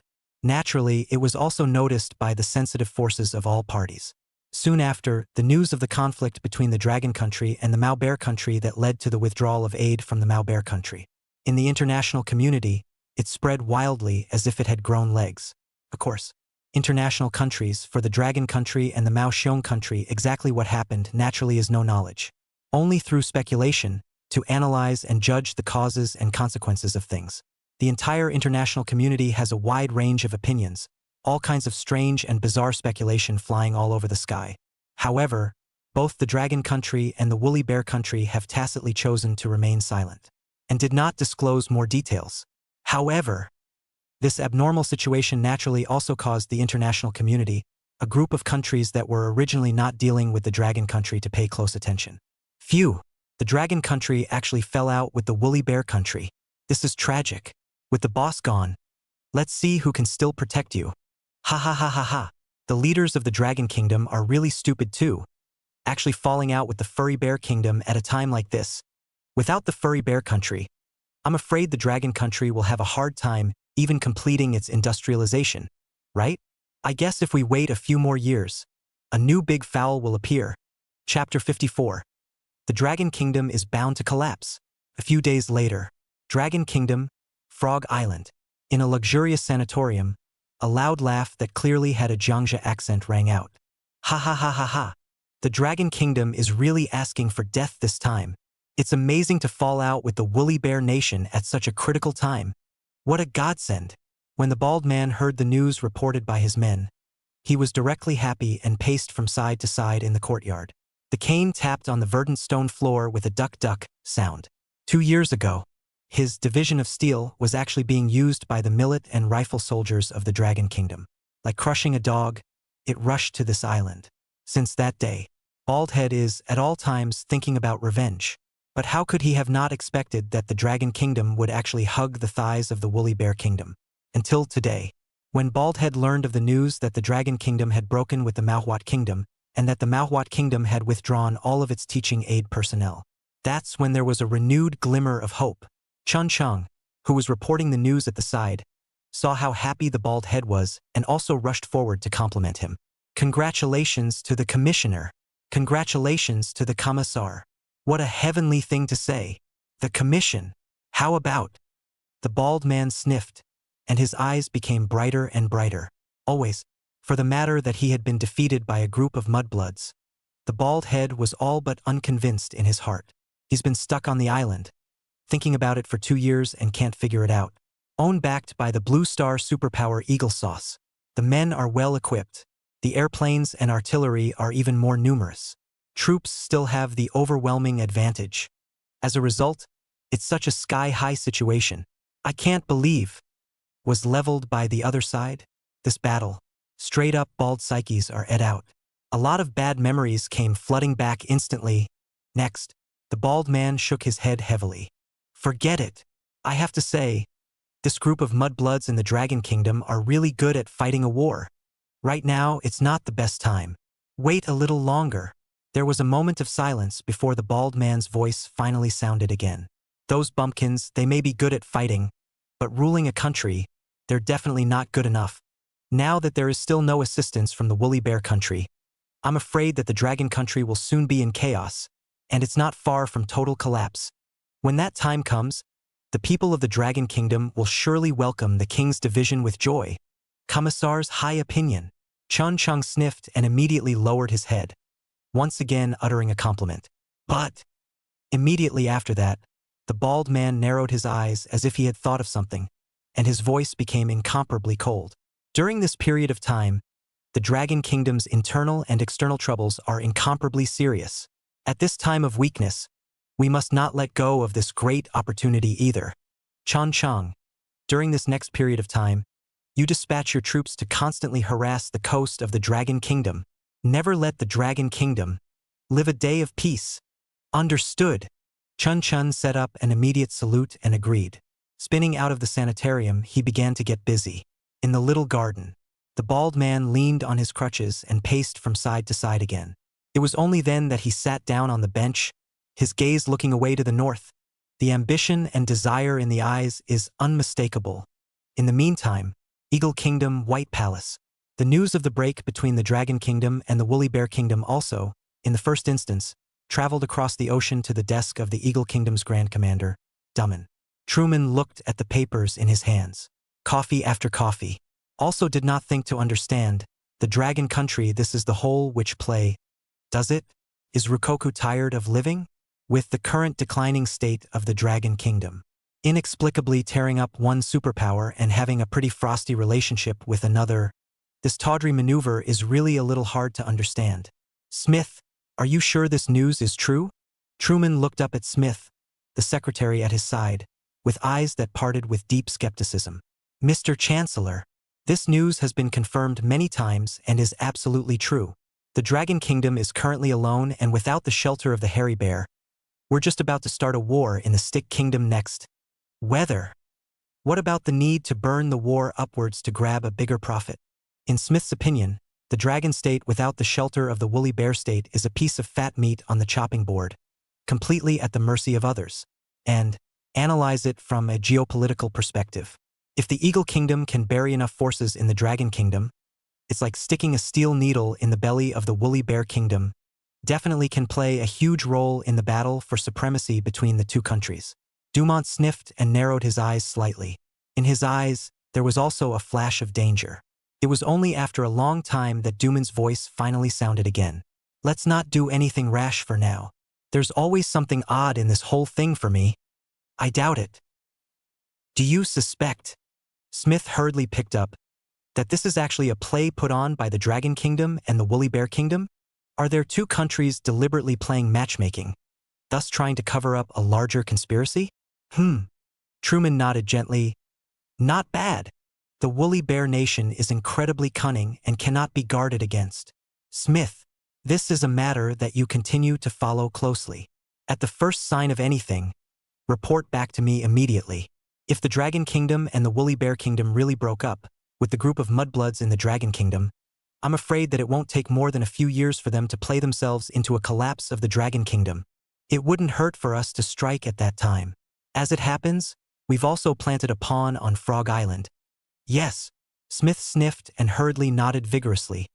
Naturally, it was also noticed by the sensitive forces of all parties. Soon after, the news of the conflict between the Dragon country and the Mao bear country that led to the withdrawal of aid from the Mao bear country. In the international community, it spread wildly as if it had grown legs. Of course, international countries, for the Dragon country and the Mao Xiong country, exactly what happened naturally is no knowledge. Only through speculation, to analyze and judge the causes and consequences of things. The entire international community has a wide range of opinions, all kinds of strange and bizarre speculation flying all over the sky. However, both the Dragon country and the Woolly Bear country have tacitly chosen to remain silent, and did not disclose more details. However, this abnormal situation naturally also caused the international community, a group of countries that were originally not dealing with the Dragon country, to pay close attention. Phew! The Dragon country actually fell out with the Woolly Bear country. This is tragic. With the boss gone, let's see who can still protect you. Ha ha ha ha ha. The leaders of the Dragon Kingdom are really stupid too, actually falling out with the Furry Bear Kingdom at a time like this. Without the Furry Bear country, I'm afraid the Dragon country will have a hard time even completing its industrialization, right? I guess if we wait a few more years, a new big foul will appear. Chapter 54. The Dragon Kingdom is bound to collapse. A few days later, Dragon Kingdom, Frog Island. In a luxurious sanatorium, a loud laugh that clearly had a Jiangxia accent rang out. Ha ha ha ha ha. The Dragon Kingdom is really asking for death this time. It's amazing to fall out with the Woolly Bear Nation at such a critical time. What a godsend! When the bald man heard the news reported by his men, he was directly happy and paced from side to side in the courtyard. The cane tapped on the verdant stone floor with a duck-duck sound. 2 years ago, his division of steel was actually being used by the millet and rifle soldiers of the Dragon Kingdom. Like crushing a dog, it rushed to this island. Since that day, Baldhead is, at all times, thinking about revenge. But how could he have not expected that the Dragon Kingdom would actually hug the thighs of the Woolly Bear Kingdom? Until today, when Baldhead learned of the news that the Dragon Kingdom had broken with the Manhwa Kingdom, and that the Manhwa Kingdom had withdrawn all of its teaching aid personnel. That's when there was a renewed glimmer of hope. Chun Chang, who was reporting the news at the side, saw how happy the bald head was and also rushed forward to compliment him. Congratulations to the commissioner. Congratulations to the commissar. What a heavenly thing to say. The commission. How about? The bald man sniffed, and his eyes became brighter and brighter. Always, for the matter that he had been defeated by a group of mudbloods. The bald head was all but unconvinced in his heart. He's been stuck on the island, thinking about it for 2 years and can't figure it out. Backed by the Blue Star superpower Eagle Sauce. The men are well equipped. The airplanes and artillery are even more numerous. Troops still have the overwhelming advantage. As a result, it's such a sky-high situation. I can't believe was leveled by the other side. This battle, straight-up bald psyches are ed out. A lot of bad memories came flooding back instantly. Next, the bald man shook his head heavily. Forget it. I have to say, this group of mudbloods in the Dragon Kingdom are really good at fighting a war. Right now, it's not the best time. Wait a little longer. There was a moment of silence before the bald man's voice finally sounded again. Those bumpkins, they may be good at fighting, but ruling a country, they're definitely not good enough. Now that there is still no assistance from the woolly bear country, I'm afraid that the dragon country will soon be in chaos, and it's not far from total collapse. When that time comes, the people of the Dragon Kingdom will surely welcome the king's division with joy. Commissar's high opinion. Chun Chung sniffed and immediately lowered his head, once again uttering a compliment. But immediately after that, the bald man narrowed his eyes as if he had thought of something, and his voice became incomparably cold. During this period of time, the Dragon Kingdom's internal and external troubles are incomparably serious. At this time of weakness, we must not let go of this great opportunity either. Chun Chung, during this next period of time, you dispatch your troops to constantly harass the coast of the Dragon Kingdom. Never let the Dragon Kingdom live a day of peace. Understood. Chun Chun set up an immediate salute and agreed. Spinning out of the sanitarium, he began to get busy. In the little garden, the bald man leaned on his crutches and paced from side to side again. It was only then that he sat down on the bench, his gaze looking away to the north. The ambition and desire in the eyes is unmistakable. In the meantime, Eagle Kingdom, White Palace. The news of the break between the Dragon Kingdom and the Woolly Bear Kingdom also, in the first instance, traveled across the ocean to the desk of the Eagle Kingdom's Grand Commander, Dumman. Truman looked at the papers in his hands. Coffee after coffee. Also did not think to understand. The Dragon Country, this is the whole which play. Does it? Is Rukoku tired of living with the current declining state of the Dragon Kingdom? Inexplicably tearing up one superpower and having a pretty frosty relationship with another. This tawdry maneuver is really a little hard to understand. Smith, are you sure this news is true? Truman looked up at Smith, the secretary at his side, with eyes that parted with deep skepticism. Mr. Chancellor, this news has been confirmed many times and is absolutely true. The Dragon Kingdom is currently alone and without the shelter of the hairy bear. We're just about to start a war in the Stick Kingdom next. Weather. What about the need to burn the war upwards to grab a bigger profit? In Smith's opinion, the Dragon State without the shelter of the Woolly Bear State is a piece of fat meat on the chopping board, completely at the mercy of others. And analyze it from a geopolitical perspective. If the Eagle Kingdom can bury enough forces in the Dragon Kingdom, it's like sticking a steel needle in the belly of the Woolly Bear Kingdom. Definitely can play a huge role in the battle for supremacy between the two countries. Dumont sniffed and narrowed his eyes slightly. In his eyes, there was also a flash of danger. It was only after a long time that Dumont's voice finally sounded again. Let's not do anything rash for now. There's always something odd in this whole thing for me. I doubt it. Do you suspect? Smith hurriedly picked up that this is actually a play put on by the Dragon Kingdom and the Woolly Bear Kingdom? Are there two countries deliberately playing matchmaking, thus trying to cover up a larger conspiracy? Truman nodded gently. Not bad. The Woolly Bear Nation is incredibly cunning and cannot be guarded against. Smith, this is a matter that you continue to follow closely. At the first sign of anything, report back to me immediately. If the Dragon Kingdom and the Woolly Bear Kingdom really broke up, with the group of mudbloods in the Dragon Kingdom, I'm afraid that it won't take more than a few years for them to play themselves into a collapse of the Dragon Kingdom. It wouldn't hurt for us to strike at that time. As it happens, we've also planted a pawn on Frog Island. Yes. Smith sniffed and hurriedly nodded vigorously,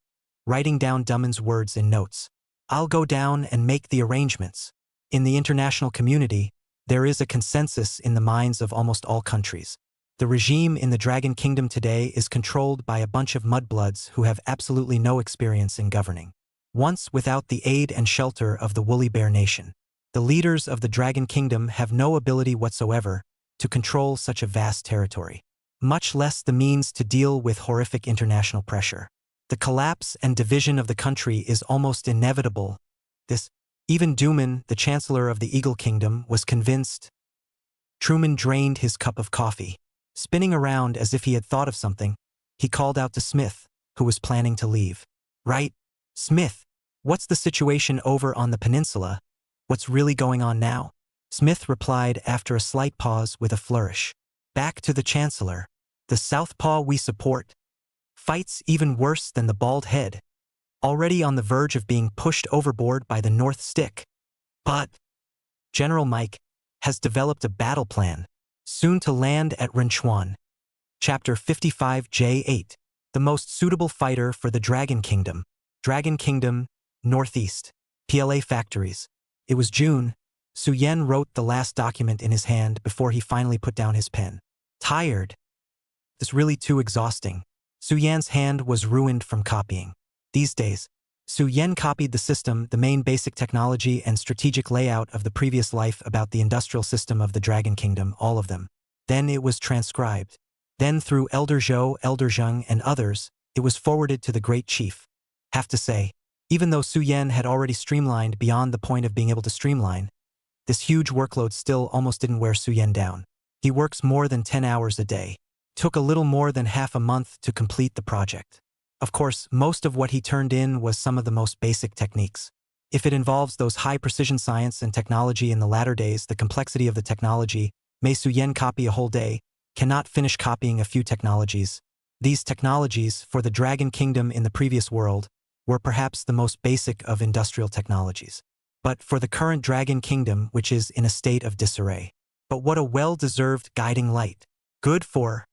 writing down Dummon's words in notes. I'll go down and make the arrangements. In the international community, there is a consensus in the minds of almost all countries. The regime in the Dragon Kingdom today is controlled by a bunch of mudbloods who have absolutely no experience in governing. Once without the aid and shelter of the Woolly Bear Nation, the leaders of the Dragon Kingdom have no ability whatsoever to control such a vast territory, much less the means to deal with horrific international pressure. The collapse and division of the country is almost inevitable. Even Dumon, the Chancellor of the Eagle Kingdom, was convinced. Truman drained his cup of coffee. Spinning around as if he had thought of something, he called out to Smith, who was planning to leave. Right, Smith, what's the situation over on the peninsula? What's really going on now? Smith replied after a slight pause with a flourish. Back to the Chancellor. The Southpaw we support. Fights even worse than the bald head. already on the verge of being pushed overboard by the North Stick. But General Mike has developed a battle plan, soon to land at Renchuan. Chapter 55J8. The most suitable fighter for the Dragon Kingdom. Dragon Kingdom, Northeast. PLA Factories. It was June. Su Yen wrote the last document in his hand before he finally put down his pen. Tired. This really too exhausting. Su Yan's hand was ruined from copying. These days, Su Yen copied the system, the main basic technology and strategic layout of the previous life about the industrial system of the Dragon Kingdom, all of them. Then it was transcribed. Then through Elder Zhou, Elder Zheng, and others, it was forwarded to the Great Chief. Have to say, even though Su Yen had already streamlined beyond the point of being able to streamline, this huge workload still almost didn't wear Su Yen down. He works more than 10 hours a day. Took a little more than half a month to complete the project. Of course, most of what he turned in was some of the most basic techniques. If it involves those high-precision science and technology in the latter days, the complexity of the technology, may Su Yen copy a whole day, cannot finish copying a few technologies. These technologies, for the Dragon Kingdom in the previous world, were perhaps the most basic of industrial technologies. But for the current Dragon Kingdom, which is in a state of disarray. But what a well-deserved guiding light. Good for...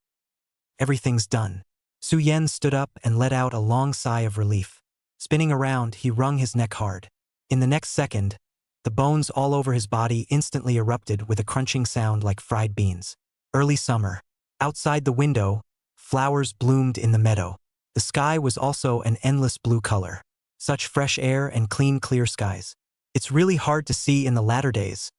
Everything's done. Su Yen stood up and let out a long sigh of relief. Spinning around, he wrung his neck hard. In the next second, the bones all over his body instantly erupted with a crunching sound like fried beans. Early summer. Outside the window, flowers bloomed in the meadow. The sky was also an endless blue color. Such fresh air and clean, clear skies. It's really hard to see in the latter days.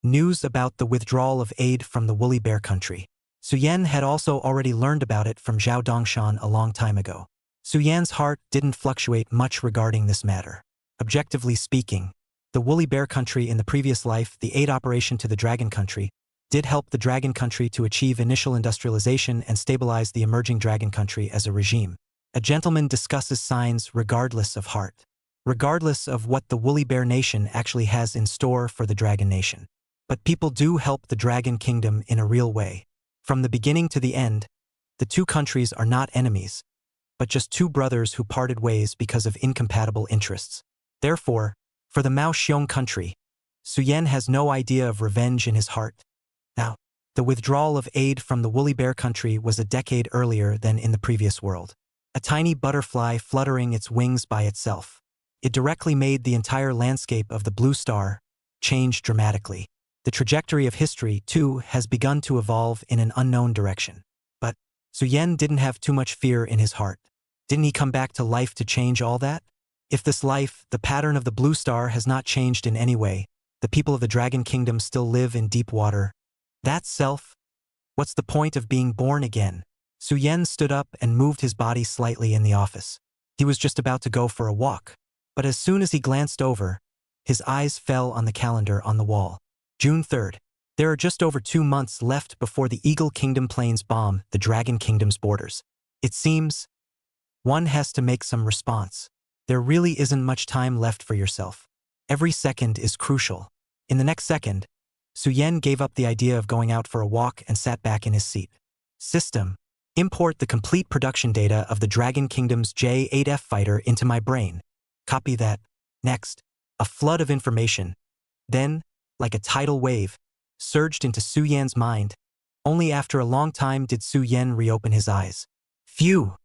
News about the withdrawal of aid from the Woolly Bear Country. Su Yen had also already learned about it from Zhao Dongshan a long time ago. Su Yan's heart didn't fluctuate much regarding this matter. Objectively speaking, the Woolly Bear Country in the previous life, the aid operation to the Dragon Country, did help the Dragon Country to achieve initial industrialization and stabilize the emerging Dragon Country as a regime. A gentleman discusses signs regardless of heart. Regardless of what the Woolly Bear Nation actually has in store for the Dragon Nation. But people do help the Dragon Kingdom in a real way. From the beginning to the end, the two countries are not enemies, but just two brothers who parted ways because of incompatible interests. Therefore, for the Mao Xiong country, Su Yen has no idea of revenge in his heart. Now, the withdrawal of aid from the Woolly Bear Country was a decade earlier than in the previous world. A tiny butterfly fluttering its wings by itself. It directly made the entire landscape of the Blue Star change dramatically. The trajectory of history, too, has begun to evolve in an unknown direction. But Su Yen didn't have too much fear in his heart. Didn't he come back to life to change all that? If this life, the pattern of the Blue Star, has not changed in any way, the people of the Dragon Kingdom still live in deep water. That's self. What's the point of being born again? Su Yen stood up and moved his body slightly in the office. He was just about to go for a walk. But as soon as he glanced over, his eyes fell on the calendar on the wall. June 3rd. There are just over 2 months left before the Eagle Kingdom planes bomb the Dragon Kingdom's borders. It seems one has to make some response. There really isn't much time left for yourself. Every second is crucial. In the next second, Su Yen gave up the idea of going out for a walk and sat back in his seat. System. Import the complete production data of the Dragon Kingdom's J-8F fighter into my brain. Copy that. Next, a flood of information. Then, like a tidal wave, surged into Su Yan's mind. Only after a long time did Su Yen reopen his eyes. Phew!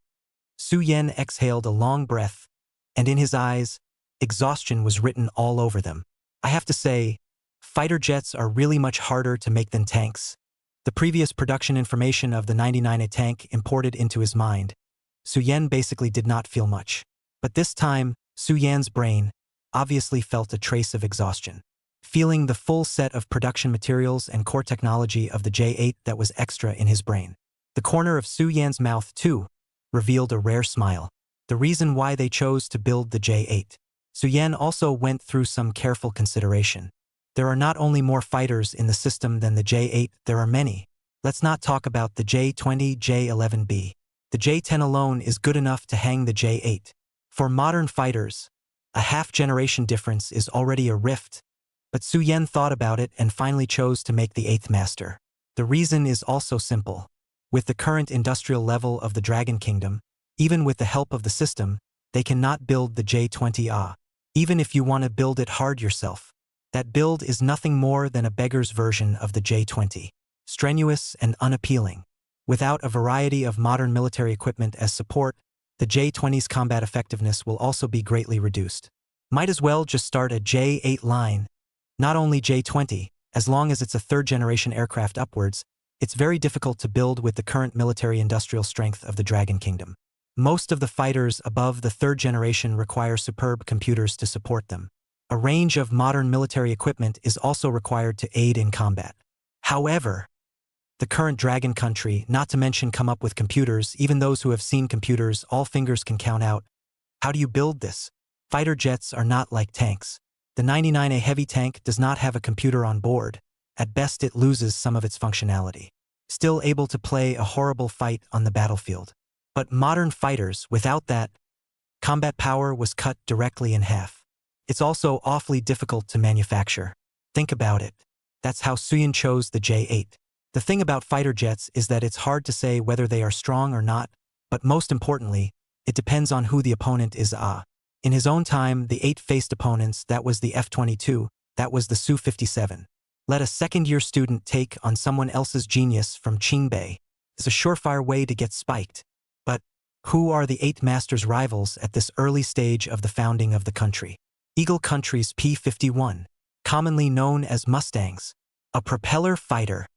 Su Yen exhaled a long breath, and in his eyes, exhaustion was written all over them. I have to say, fighter jets are really much harder to make than tanks. The previous production information of the 99A tank imported into his mind. Su Yen basically did not feel much. But this time, Su Yan's brain obviously felt a trace of exhaustion. Feeling the full set of production materials and core technology of the J8 that was extra in his brain. The corner of Su Yan's mouth, too, revealed a rare smile. The reason why they chose to build the J8. Su Yen also went through some careful consideration. There are not only more fighters in the system than the J8, there are many. Let's not talk about the J20, J11B. The J10 alone is good enough to hang the J8. For modern fighters, a half-generation difference is already a rift. But Su Yen thought about it and finally chose to make the 8th master. The reason is also simple. With the current industrial level of the Dragon Kingdom, even with the help of the system, they cannot build the J-20A. Even if you want to build it hard yourself, that build is nothing more than a beggar's version of the J-20. Strenuous and unappealing. Without a variety of modern military equipment as support, the J-20's combat effectiveness will also be greatly reduced. Might as well just start a J-8 line. Not only J-20, as long as it's a third-generation aircraft upwards, it's very difficult to build with the current military-industrial strength of the Dragon Kingdom. Most of the fighters above the third generation require superb computers to support them. A range of modern military equipment is also required to aid in combat. However, the current Dragon country, not to mention come up with computers, even those who have seen computers, all fingers can count out. How do you build this? Fighter jets are not like tanks. The 99A heavy tank does not have a computer on board. At best it loses some of its functionality. Still able to play a horrible fight on the battlefield. But modern fighters, without that, combat power was cut directly in half. It's also awfully difficult to manufacture. Think about it. That's how Suyin chose the J-8. The thing about fighter jets is that it's hard to say whether they are strong or not, but most importantly, it depends on who the opponent is. In his own time, the 8 faced opponents, that was the F-22, that was the Su-57. Let a second-year student take on someone else's genius from Qingbei. It's a surefire way to get spiked. But who are the 8 masters' rivals at this early stage of the founding of the country? Eagle Country's P-51, commonly known as Mustangs. A propeller fighter.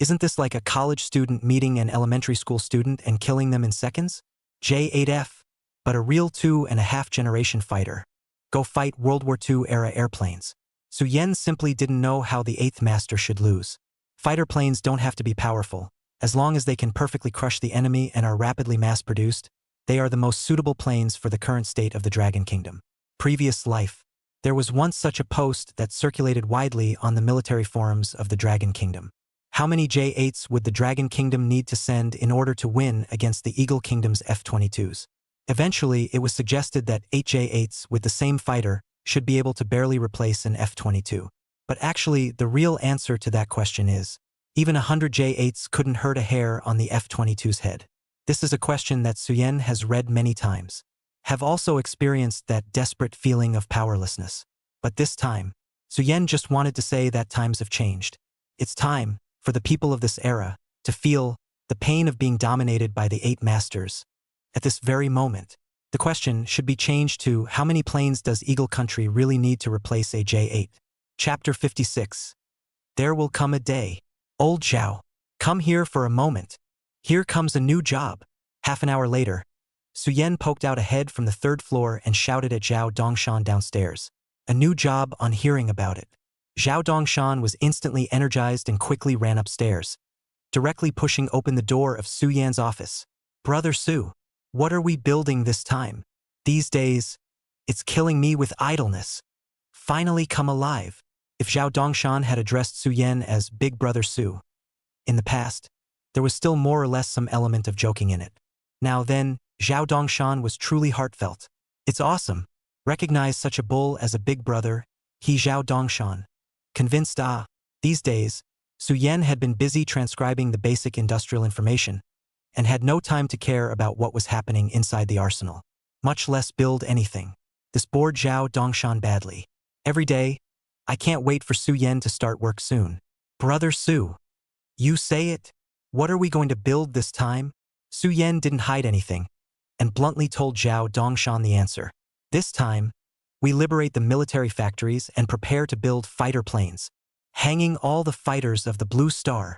Isn't this like a college student meeting an elementary school student and killing them in seconds? J-8F, but a real 2.5-generation fighter. Go fight World War II-era airplanes. Suyin simply didn't know how the 8th master should lose. Fighter planes don't have to be powerful. As long as they can perfectly crush the enemy and are rapidly mass-produced, they are the most suitable planes for the current state of the Dragon Kingdom. Previous life. There was once such a post that circulated widely on the military forums of the Dragon Kingdom. How many J-8s would the Dragon Kingdom need to send in order to win against the Eagle Kingdom's F-22s? Eventually, it was suggested that 8 J-8s with the same fighter should be able to barely replace an F-22. But actually, the real answer to that question is, even 100 J-8s couldn't hurt a hair on the F-22's head. This is a question that Suyin has read many times. Have also experienced that desperate feeling of powerlessness. But this time, Suyin just wanted to say that times have changed. It's time, for the people of this era, to feel the pain of being dominated by the 8 masters. At this very moment, the question should be changed to how many planes does Eagle Country really need to replace a J-8? Chapter 56. There will come a day. Old Zhao, come here for a moment. Here comes a new job. Half an hour later, Suyin poked out a head from the 3rd floor and shouted at Zhao Dongshan downstairs. A new job on hearing about it. Zhao Dongshan was instantly energized and quickly ran upstairs, directly pushing open the door of Suyin's office. Brother Su, what are we building this time? These days, it's killing me with idleness. Finally come alive. If Zhao Dongshan had addressed Suyin as Big Brother Su in the past, there was still more or less some element of joking in it. Now then, Zhao Dongshan was truly heartfelt. It's awesome. Recognize such a bull as a big brother, he Zhao Dongshan. Convinced these days, Suyin had been busy transcribing the basic industrial information and had no time to care about what was happening inside the arsenal, much less build anything. This bored Zhao Dongshan badly. Every day, I can't wait for Suyin to start work soon. Brother Su, you say it? What are we going to build this time? Suyin didn't hide anything, and bluntly told Zhao Dongshan the answer. This time, we liberate the military factories and prepare to build fighter planes, hanging all the fighters of the Blue Star.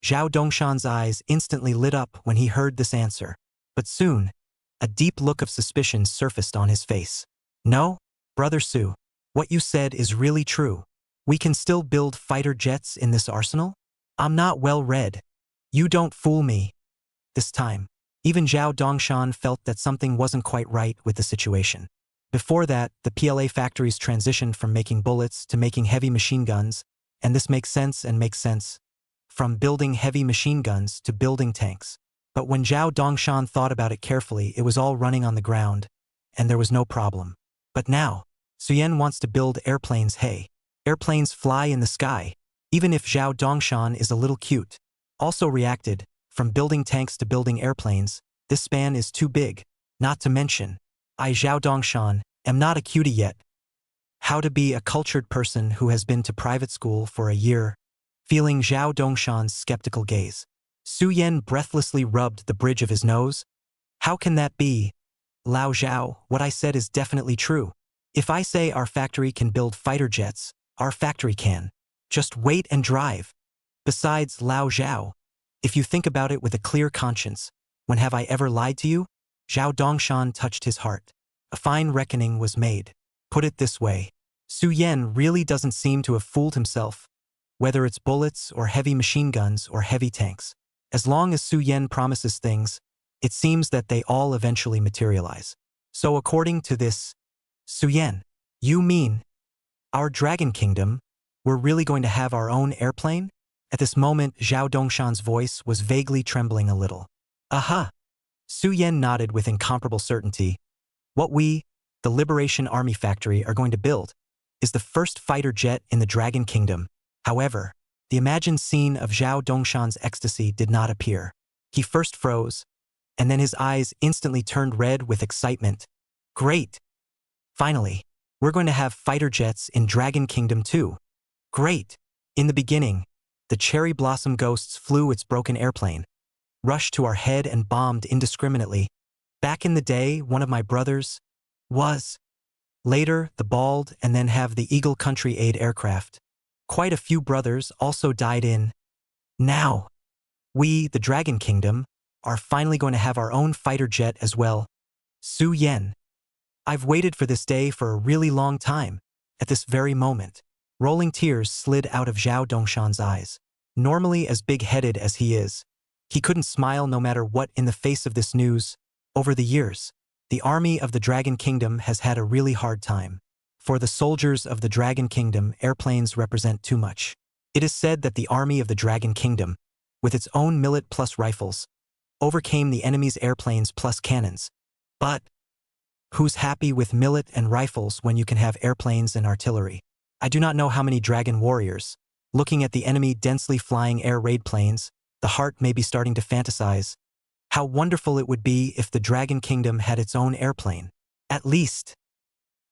Zhao Dongshan's eyes instantly lit up when he heard this answer, but soon, a deep look of suspicion surfaced on his face. No, Brother Su, what you said is really true. We can still build fighter jets in this arsenal? I'm not well read. You don't fool me. This time, even Zhao Dongshan felt that something wasn't quite right with the situation. Before that, the PLA factories transitioned from making bullets to making heavy machine guns, and this makes sense, from building heavy machine guns to building tanks. But when Zhao Dongshan thought about it carefully, it was all running on the ground, and there was no problem. But now, Suyin wants to build airplanes. Hey, airplanes fly in the sky. Even if Zhao Dongshan is a little cute, also reacted, from building tanks to building airplanes, this span is too big. Not to mention, I Zhao Dongshan am not a cutie yet. How to be a cultured person who has been to private school for a year, feeling Zhao Dongshan's skeptical gaze. Su Yan breathlessly rubbed the bridge of his nose. How can that be? Lao Zhao, what I said is definitely true. If I say our factory can build fighter jets, our factory can. Just wait and drive. Besides, Lao Zhao, if you think about it with a clear conscience, when have I ever lied to you? Zhao Dongshan touched his heart. A fine reckoning was made. Put it this way, Su Yan really doesn't seem to have fooled himself, whether it's bullets or heavy machine guns or heavy tanks. As long as Su Yan promises things, it seems that they all eventually materialize. So according to this, Su Yan, you mean our Dragon Kingdom, we're really going to have our own airplane? At this moment, Zhao Dongshan's voice was vaguely trembling a little. Aha! Su Yan nodded with incomparable certainty. What we, the Liberation Army Factory, are going to build is the first fighter jet in the Dragon Kingdom. However, the imagined scene of Zhao Dongshan's ecstasy did not appear. He first froze, and then his eyes instantly turned red with excitement. Great! Finally, we're going to have fighter jets in Dragon Kingdom too. Great! In the beginning, the cherry blossom ghosts flew its broken airplane, rushed to our head and bombed indiscriminately. Back in the day, one of my brothers was. Later, the bald and then have the Eagle Country Aid aircraft. Quite a few brothers also died in. Now, we, the Dragon Kingdom, are finally going to have our own fighter jet as well. Su Yan. I've waited for this day for a really long time. At this very moment, rolling tears slid out of Zhao Dongshan's eyes. Normally as big-headed as he is, he couldn't smile no matter what in the face of this news. Over the years, the army of the Dragon Kingdom has had a really hard time. For the soldiers of the Dragon Kingdom, airplanes represent too much. It is said that the army of the Dragon Kingdom, with its own millet plus rifles, overcame the enemy's airplanes plus cannons. But who's happy with millet and rifles when you can have airplanes and artillery? I do not know how many dragon warriors, looking at the enemy densely flying air raid planes, the heart may be starting to fantasize. How wonderful it would be if the Dragon Kingdom had its own airplane. At least,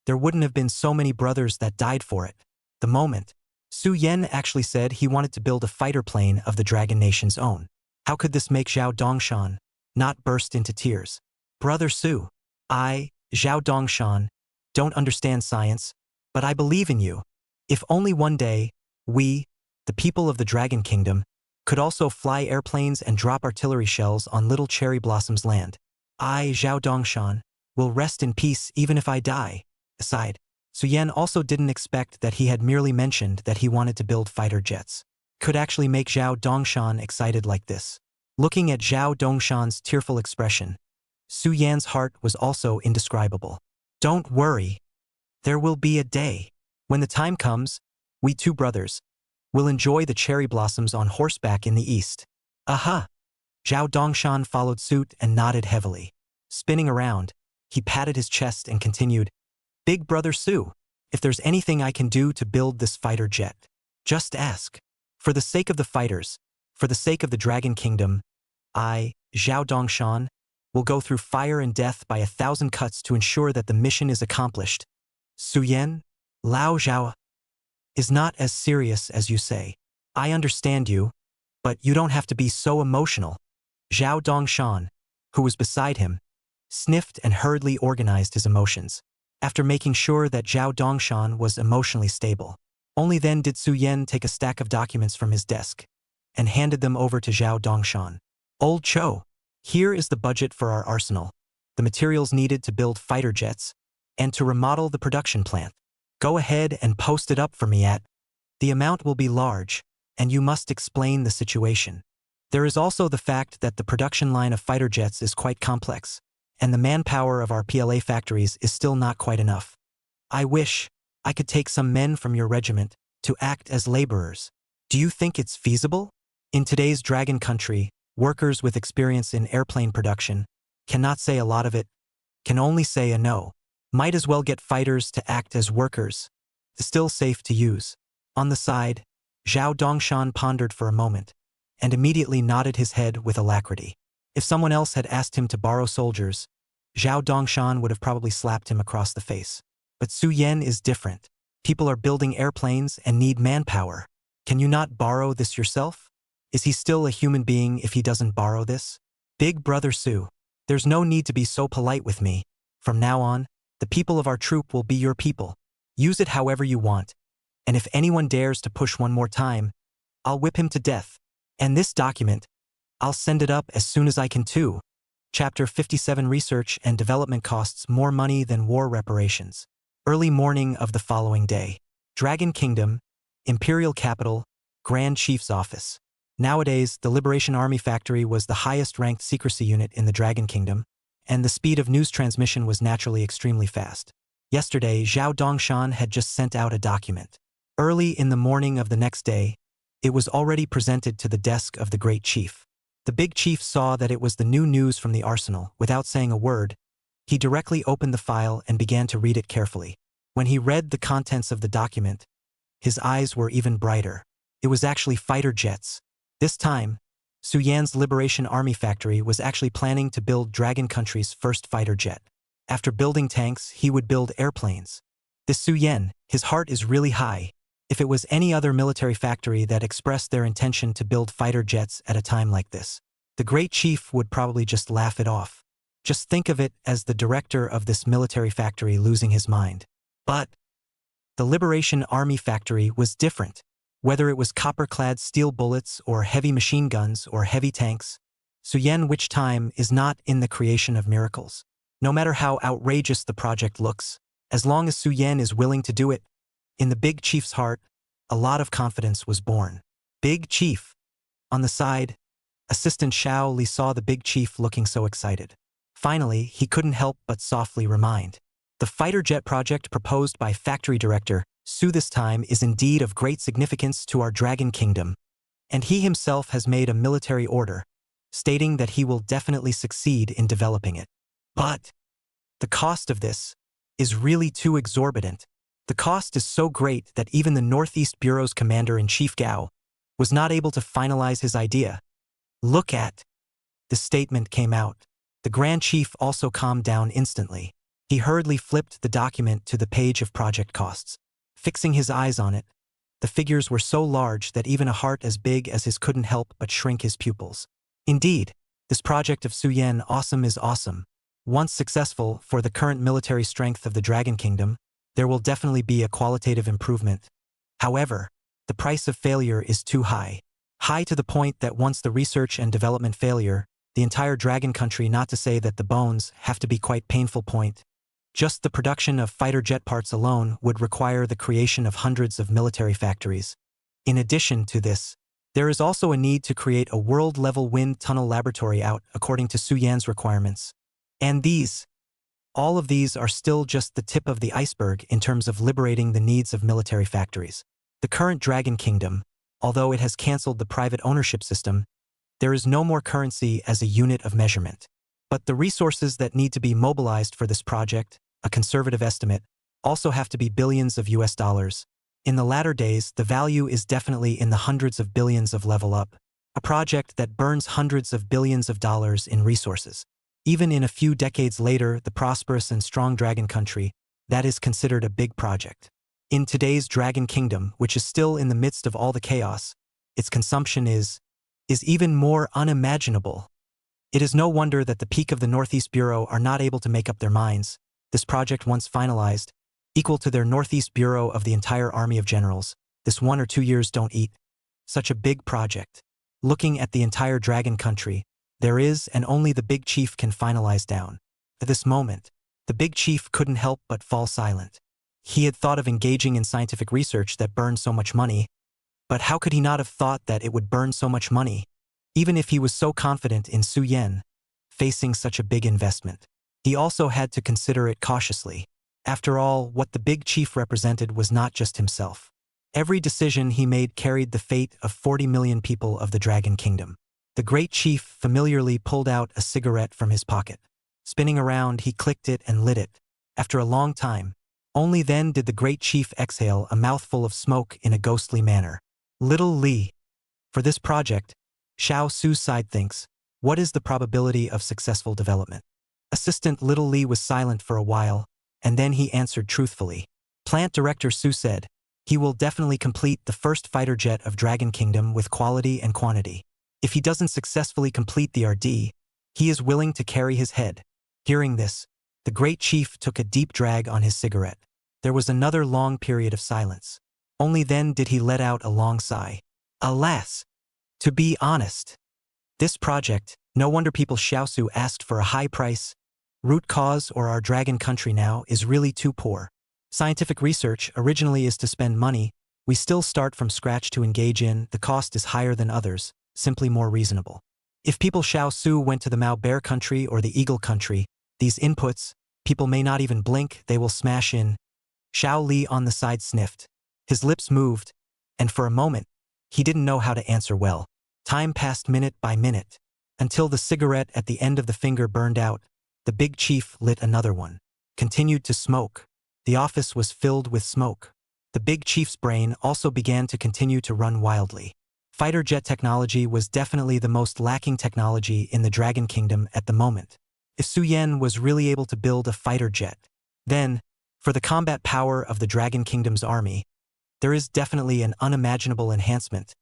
there wouldn't have been so many brothers that died for it. The moment, Su Yan actually said he wanted to build a fighter plane of the Dragon Nation's own. How could this make Zhao Dongshan not burst into tears? Brother Su, I, Zhao Dongshan, don't understand science, but I believe in you. If only one day, we, the people of the Dragon Kingdom, could also fly airplanes and drop artillery shells on little cherry blossoms land. I, Zhao Dongshan, will rest in peace even if I die. Aside, Su Yan also didn't expect that he had merely mentioned that he wanted to build fighter jets. Could actually make Zhao Dongshan excited like this. Looking at Zhao Dongshan's tearful expression, Su Yan's heart was also indescribable. Don't worry. There will be a day. When the time comes, we two brothers will enjoy the cherry blossoms on horseback in the east. Aha! Zhao Dongshan followed suit and nodded heavily. Spinning around, he patted his chest and continued, Big Brother Su, if there's anything I can do to build this fighter jet, just ask. For the sake of the fighters, for the sake of the Dragon Kingdom, I, Zhao Dongshan, will go through fire and death by 1,000 cuts to ensure that the mission is accomplished. Su Yan, Lao Zhao, is not as serious as you say. I understand you, but you don't have to be so emotional. Zhao Dongshan, who was beside him, sniffed and hurriedly organized his emotions. After making sure that Zhao Dongshan was emotionally stable, only then did Su Yan take a stack of documents from his desk and handed them over to Zhao Dongshan. Old Cho, here is the budget for our arsenal, the materials needed to build fighter jets, and to remodel the production plant. Go ahead and post it up for me at. The amount will be large, and you must explain the situation. There is also the fact that the production line of fighter jets is quite complex, and the manpower of our PLA factories is still not quite enough. I wish I could take some men from your regiment to act as laborers. Do you think it's feasible? In today's Dragon Country, workers with experience in airplane production cannot say a lot of it, can only say a no. Might as well get fighters to act as workers. Still safe to use. On the side, Zhao Dongshan pondered for a moment, and immediately nodded his head with alacrity. If someone else had asked him to borrow soldiers, Zhao Dongshan would have probably slapped him across the face. But Su Yan is different. People are building airplanes and need manpower. Can you not borrow this yourself? Is he still a human being if he doesn't borrow this? Big brother Su, there's no need to be so polite with me. From now on, the people of our troop will be your people. Use it however you want. And if anyone dares to push one more time, I'll whip him to death. And this document, I'll send it up as soon as I can too. Chapter 57 Research and Development Costs More Money Than War Reparations. Early morning of the following day. Dragon Kingdom, Imperial Capital, Grand Chief's Office. Nowadays, the Liberation Army Factory was the highest-ranked secrecy unit in the Dragon Kingdom, and the speed of news transmission was naturally extremely fast. Yesterday, Zhao Dongshan had just sent out a document. Early in the morning of the next day, it was already presented to the desk of the Great Chief. The Big Chief saw that it was the new news from the arsenal. Without saying a word, he directly opened the file and began to read it carefully. When he read the contents of the document, his eyes were even brighter. It was actually fighter jets. This time, Su Yan's Liberation Army Factory was actually planning to build Dragon Country's first fighter jet. After building tanks, he would build airplanes. This Su Yan, his heart is really high. If it was any other military factory that expressed their intention to build fighter jets at a time like this, the Great Chief would probably just laugh it off. Just think of it as the director of this military factory losing his mind. But the Liberation Army Factory was different. Whether it was copper-clad steel bullets or heavy machine guns or heavy tanks, Su Yan which time is not in the creation of miracles. No matter how outrageous the project looks, as long as Su Yan is willing to do it, in the Big Chief's heart, a lot of confidence was born. Big Chief. On the side, Assistant Xiao Li saw the Big Chief looking so excited. Finally, he couldn't help but softly remind. The fighter jet project proposed by Factory Director Su this time is indeed of great significance to our Dragon Kingdom, and he himself has made a military order, stating that he will definitely succeed in developing it. But the cost of this is really too exorbitant. The cost is so great that even the Northeast Bureau's Commander-in-Chief Gao was not able to finalize his idea. Look at. The statement came out. The Grand Chief also calmed down instantly. He hurriedly flipped the document to the page of project costs. Fixing his eyes on it, the figures were so large that even a heart as big as his couldn't help but shrink his pupils. Indeed, this project of Su Yan awesome is awesome. Once successful for the current military strength of the Dragon Kingdom, there will definitely be a qualitative improvement. However, the price of failure is too high. High to the point that once the research and development failure, the entire Dragon Country, not to say that the bones, have to be quite painful point. Just the production of fighter jet parts alone would require the creation of hundreds of military factories. In addition to this, there is also a need to create a world-level wind tunnel laboratory out according to Su Yan's requirements. And all of these are still just the tip of the iceberg in terms of liberating the needs of military factories. The current Dragon Kingdom, although it has cancelled the private ownership system, there is no more currency as a unit of measurement. But the resources that need to be mobilized for this project, a conservative estimate, also have to be billions of US dollars. In the latter days, the value is definitely in the hundreds of billions of level up. A project that burns hundreds of billions of dollars in resources. Even in a few decades later, the prosperous and strong Dragon Country, that is considered a big project. In today's Dragon Kingdom, which is still in the midst of all the chaos, its consumption is even more unimaginable. It is no wonder that the peak of the Northeast Bureau are not able to make up their minds. This project once finalized, equal to their Northeast Bureau of the entire army of generals, this 1 or 2 years don't eat. Such a big project. Looking at the entire Dragon Country, there is and only the Big Chief can finalize down. At this moment, the Big Chief couldn't help but fall silent. He had thought of engaging in scientific research that burned so much money, but how could he not have thought that it would burn so much money? Even if he was so confident in Su Yan, facing such a big investment, he also had to consider it cautiously. After all, what the Big Chief represented was not just himself. Every decision he made carried the fate of 40 million people of the Dragon Kingdom. The Great Chief familiarly pulled out a cigarette from his pocket. Spinning around, he clicked it and lit it. After a long time, only then did the Great Chief exhale a mouthful of smoke in a ghostly manner. Little Li. For this project, Xiao Su's side thinks, what is the probability of successful development? Assistant Little Lee was silent for a while, and then he answered truthfully. Plant Director Su said, he will definitely complete the first fighter jet of Dragon Kingdom with quality and quantity. If he doesn't successfully complete the RD, he is willing to carry his head. Hearing this, the great chief took a deep drag on his cigarette. There was another long period of silence. Only then did he let out a long sigh. Alas! To be honest, this project, no wonder people Xiaosu asked for a high price. Root cause or our dragon country now is really too poor. Scientific research originally is to spend money. We still start from scratch to engage in. The cost is higher than others, simply more reasonable. If people Xiaosu went to the Mao Bear country or the Eagle country, these inputs, people may not even blink, they will smash in. Xiao Li on the side sniffed. His lips moved, and for a moment, he didn't know how to answer well. Time passed minute by minute, until the cigarette at the end of the finger burned out. The big chief lit another one, continued to smoke. The office was filled with smoke. The big chief's brain also began to continue to run wildly. Fighter jet technology was definitely the most lacking technology in the Dragon Kingdom at the moment. If Su Yan was really able to build a fighter jet, then, for the combat power of the Dragon Kingdom's army, there is definitely an unimaginable enhancement.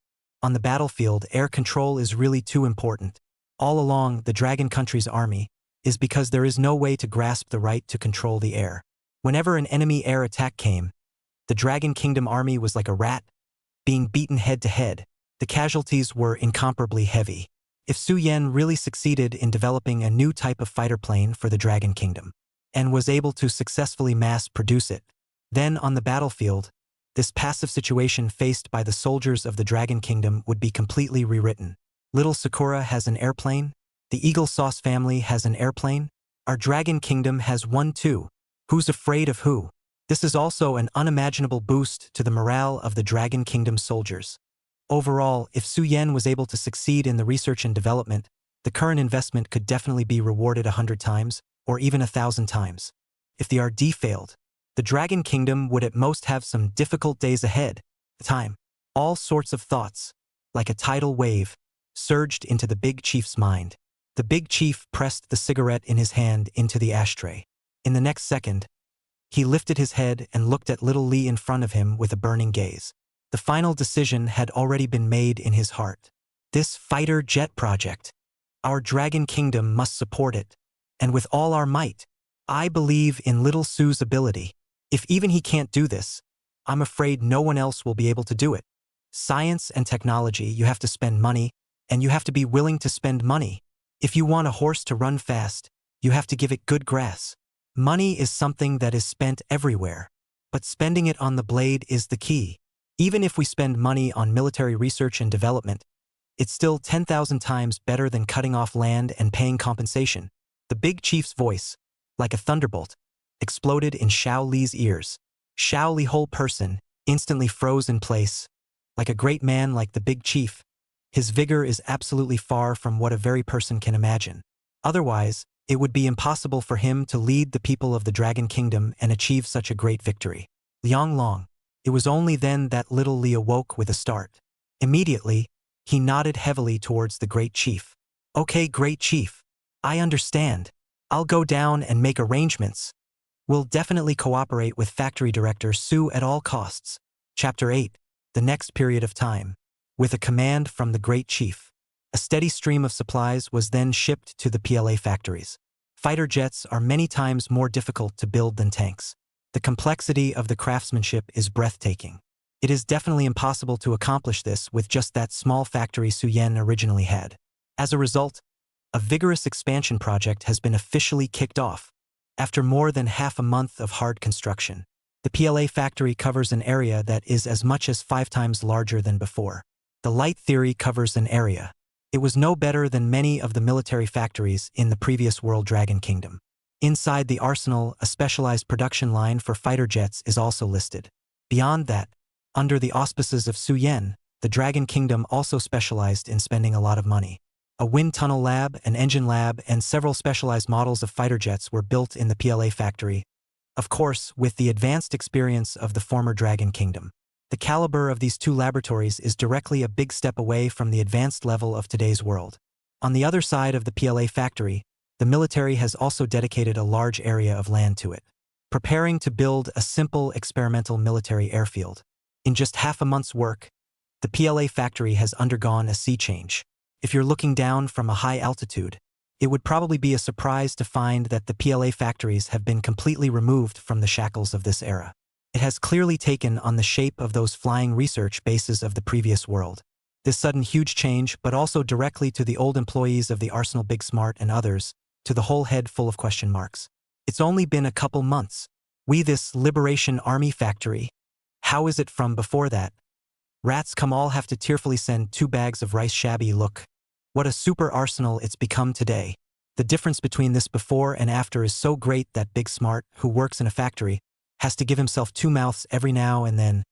On the battlefield, air control is really too important. All along, the Dragon Country's army is because there is no way to grasp the right to control the air. Whenever an enemy air attack came, the Dragon Kingdom army was like a rat, being beaten head to head. The casualties were incomparably heavy. If Su Yan really succeeded in developing a new type of fighter plane for the Dragon Kingdom, and was able to successfully mass-produce it, then on the battlefield, this passive situation faced by the soldiers of the Dragon Kingdom would be completely rewritten. Little Sakura has an airplane. The Eagle Sauce family has an airplane. Our Dragon Kingdom has one too. Who's afraid of who? This is also an unimaginable boost to the morale of the Dragon Kingdom soldiers. Overall, if Su Yan was able to succeed in the research and development, the current investment could definitely be rewarded 100 times, or even 1,000 times. If the RD failed, the Dragon Kingdom would at most have some difficult days ahead. All sorts of thoughts, like a tidal wave, surged into the big chief's mind. The big chief pressed the cigarette in his hand into the ashtray. In the next second, he lifted his head and looked at little Lee in front of him with a burning gaze. The final decision had already been made in his heart. This fighter jet project. Our Dragon Kingdom must support it. And with all our might. I believe in little Su's ability. If even he can't do this, I'm afraid no one else will be able to do it. Science and technology, you have to spend money, and you have to be willing to spend money. If you want a horse to run fast, you have to give it good grass. Money is something that is spent everywhere, but spending it on the blade is the key. Even if we spend money on military research and development, it's still 10,000 times better than cutting off land and paying compensation. The big chief's voice, like a thunderbolt, exploded in Xiao Li's ears. Xiao Li whole person instantly froze in place. Like a great man like the big chief, his vigor is absolutely far from what a very person can imagine. Otherwise, it would be impossible for him to lead the people of the Dragon Kingdom and achieve such a great victory. Liang Long. It was only then that little Li awoke with a start. Immediately, he nodded heavily towards the great chief. Okay, great chief. I understand. I'll go down and make arrangements. We'll definitely cooperate with Factory Director Su at all costs. Chapter 8. The next period of time. With a command from the great chief. A steady stream of supplies was then shipped to the PLA factories. Fighter jets are many times more difficult to build than tanks. The complexity of the craftsmanship is breathtaking. It is definitely impossible to accomplish this with just that small factory Su Yan originally had. As a result, a vigorous expansion project has been officially kicked off. After more than half a month of hard construction, the PLA factory covers an area that is as much as 5 times larger than before. The light theory covers an area. It was no better than many of the military factories in the previous World Dragon Kingdom. Inside the arsenal, a specialized production line for fighter jets is also listed. Beyond that, under the auspices of Su Yan, the Dragon Kingdom also specialized in spending a lot of money. A wind tunnel lab, an engine lab, and several specialized models of fighter jets were built in the PLA factory. Of course, with the advanced experience of the former Dragon Kingdom. The caliber of these 2 laboratories is directly a big step away from the advanced level of today's world. On the other side of the PLA factory, the military has also dedicated a large area of land to it, preparing to build a simple experimental military airfield. In just half a month's work, the PLA factory has undergone a sea change. If you're looking down from a high altitude, it would probably be a surprise to find that the PLA factories have been completely removed from the shackles of this era. It has clearly taken on the shape of those flying research bases of the previous world. This sudden huge change, but also directly to the old employees of the Arsenal Big Smart and others, to the whole head full of question marks. It's only been a couple months. This Liberation Army factory. How is it from before that? Rats come all have to tearfully send 2 bags of rice shabby look. What a super arsenal it's become today. The difference between this before and after is so great that Big Smart, who works in a factory, has to give himself 2 mouths every now and then.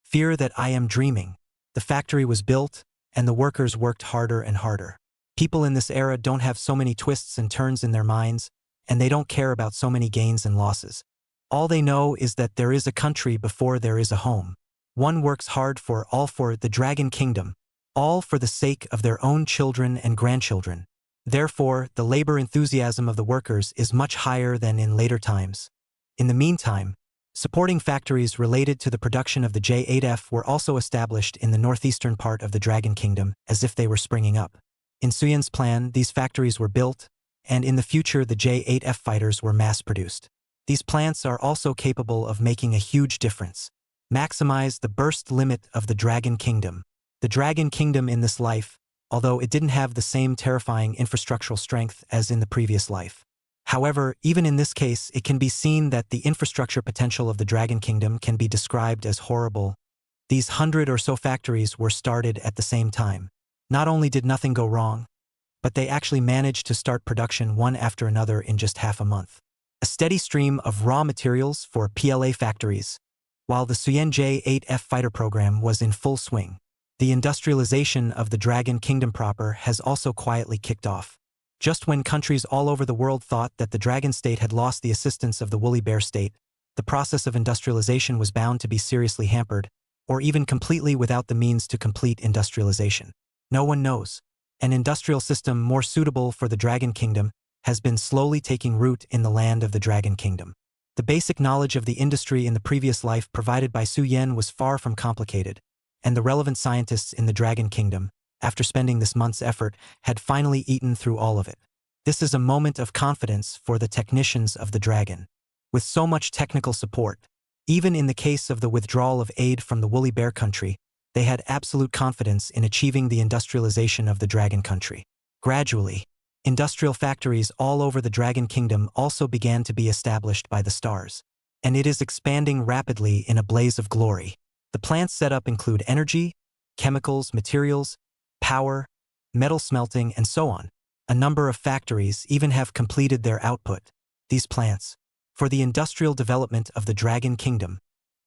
Fear that I am dreaming. The factory was built, and the workers worked harder and harder. People in this era don't have so many twists and turns in their minds, and they don't care about so many gains and losses. All they know is that there is a country before there is a home. One works hard for all for the Dragon Kingdom, all for the sake of their own children and grandchildren. Therefore, the labor enthusiasm of the workers is much higher than in later times. In the meantime, supporting factories related to the production of the J8F were also established in the northeastern part of the Dragon Kingdom as if they were springing up. In Suyen's plan, these factories were built, and in the future the J8F fighters were mass-produced. These plants are also capable of making a huge difference. Maximize the burst limit of the Dragon Kingdom. The Dragon Kingdom in this life, although it didn't have the same terrifying infrastructural strength as in the previous life. However, even in this case, it can be seen that the infrastructure potential of the Dragon Kingdom can be described as horrible. These 100 or so factories were started at the same time. Not only did nothing go wrong, but they actually managed to start production one after another in just half a month. A steady stream of raw materials for PLA factories. While the Suyen J8F fighter program was in full swing, the industrialization of the Dragon Kingdom proper has also quietly kicked off. Just when countries all over the world thought that the Dragon State had lost the assistance of the Woolly Bear State, the process of industrialization was bound to be seriously hampered, or even completely without the means to complete industrialization. No one knows. An industrial system more suitable for the Dragon Kingdom has been slowly taking root in the land of the Dragon Kingdom. The basic knowledge of the industry in the previous life provided by Suyen was far from complicated, and the relevant scientists in the Dragon Kingdom, after spending this month's effort, had finally eaten through all of it. This is a moment of confidence for the technicians of the Dragon. With so much technical support, even in the case of the withdrawal of aid from the Woolly Bear Country, they had absolute confidence in achieving the industrialization of the Dragon Country. Gradually, industrial factories all over the Dragon Kingdom also began to be established by the stars, and it is expanding rapidly in a blaze of glory. The plants set up include energy, chemicals, materials, power, metal smelting, and so on. A number of factories even have completed their output. These plants, for the industrial development of the Dragon Kingdom,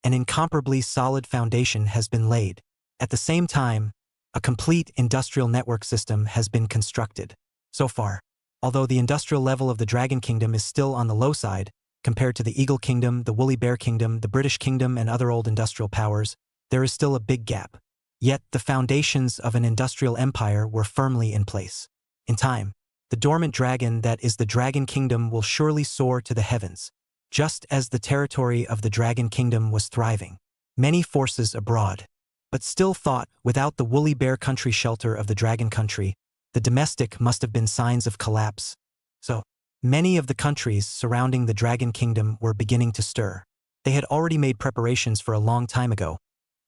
an incomparably solid foundation has been laid. At the same time, a complete industrial network system has been constructed. So far, although the industrial level of the Dragon Kingdom is still on the low side, compared to the Eagle Kingdom, the Woolly Bear Kingdom, the British Kingdom, and other old industrial powers, there is still a big gap. Yet, the foundations of an industrial empire were firmly in place. In time, the dormant dragon that is the Dragon Kingdom will surely soar to the heavens, just as the territory of the Dragon Kingdom was thriving. Many forces abroad, but still thought, without the Woolly Bear Country shelter of the Dragon Country, the domestic must have been signs of collapse. So, many of the countries surrounding the Dragon Kingdom were beginning to stir. They had already made preparations for a long time ago.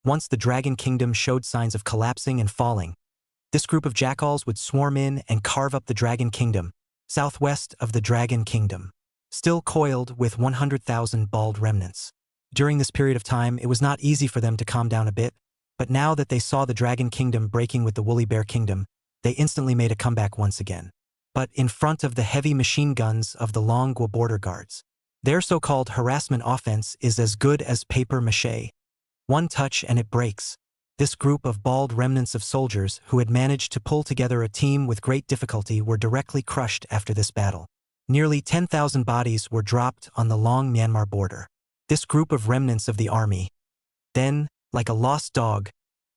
Once the Dragon Kingdom showed signs of collapsing and falling, this group of jackals would swarm in and carve up the Dragon Kingdom, southwest of the Dragon Kingdom, still coiled with 100,000 bald remnants. During this period of time, it was not easy for them to calm down a bit, but now that they saw the Dragon Kingdom breaking with the Woolly Bear Kingdom, they instantly made a comeback once again. But in front of the heavy machine guns of the Longwa border guards, their so-called harassment offense is as good as paper mache. One touch and it breaks. This group of bald remnants of soldiers who had managed to pull together a team with great difficulty were directly crushed after this battle. Nearly 10,000 bodies were dropped on the long Myanmar border. This group of remnants of the army, then, like a lost dog,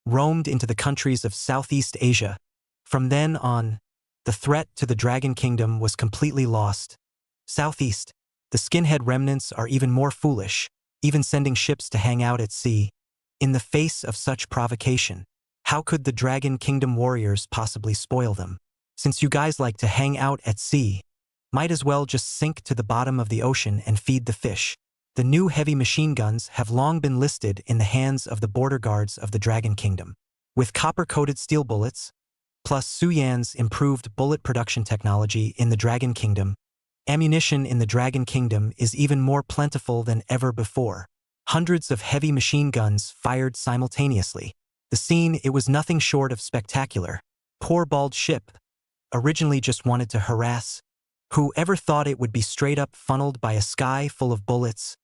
roamed into the countries of Southeast Asia. From then on, The threat to the Dragon Kingdom was completely lost. Southeast, the skinhead remnants are even more foolish, even sending ships to hang out at sea. In the face of such provocation, how could the Dragon Kingdom warriors possibly spoil them? Since you guys like to hang out at sea, might as well just sink to the bottom of the ocean and feed the fish. The new heavy machine guns have long been listed in the hands of the border guards of the Dragon Kingdom. With copper-coated steel bullets, plus Su Yan's improved bullet production technology in the Dragon Kingdom, ammunition in the Dragon Kingdom is even more plentiful than ever before. Hundreds of heavy machine guns fired simultaneously. The scene, it was nothing short of spectacular. Poor bald ship, originally just wanted to harass. Whoever thought it would be straight up funneled by a sky full of bullets?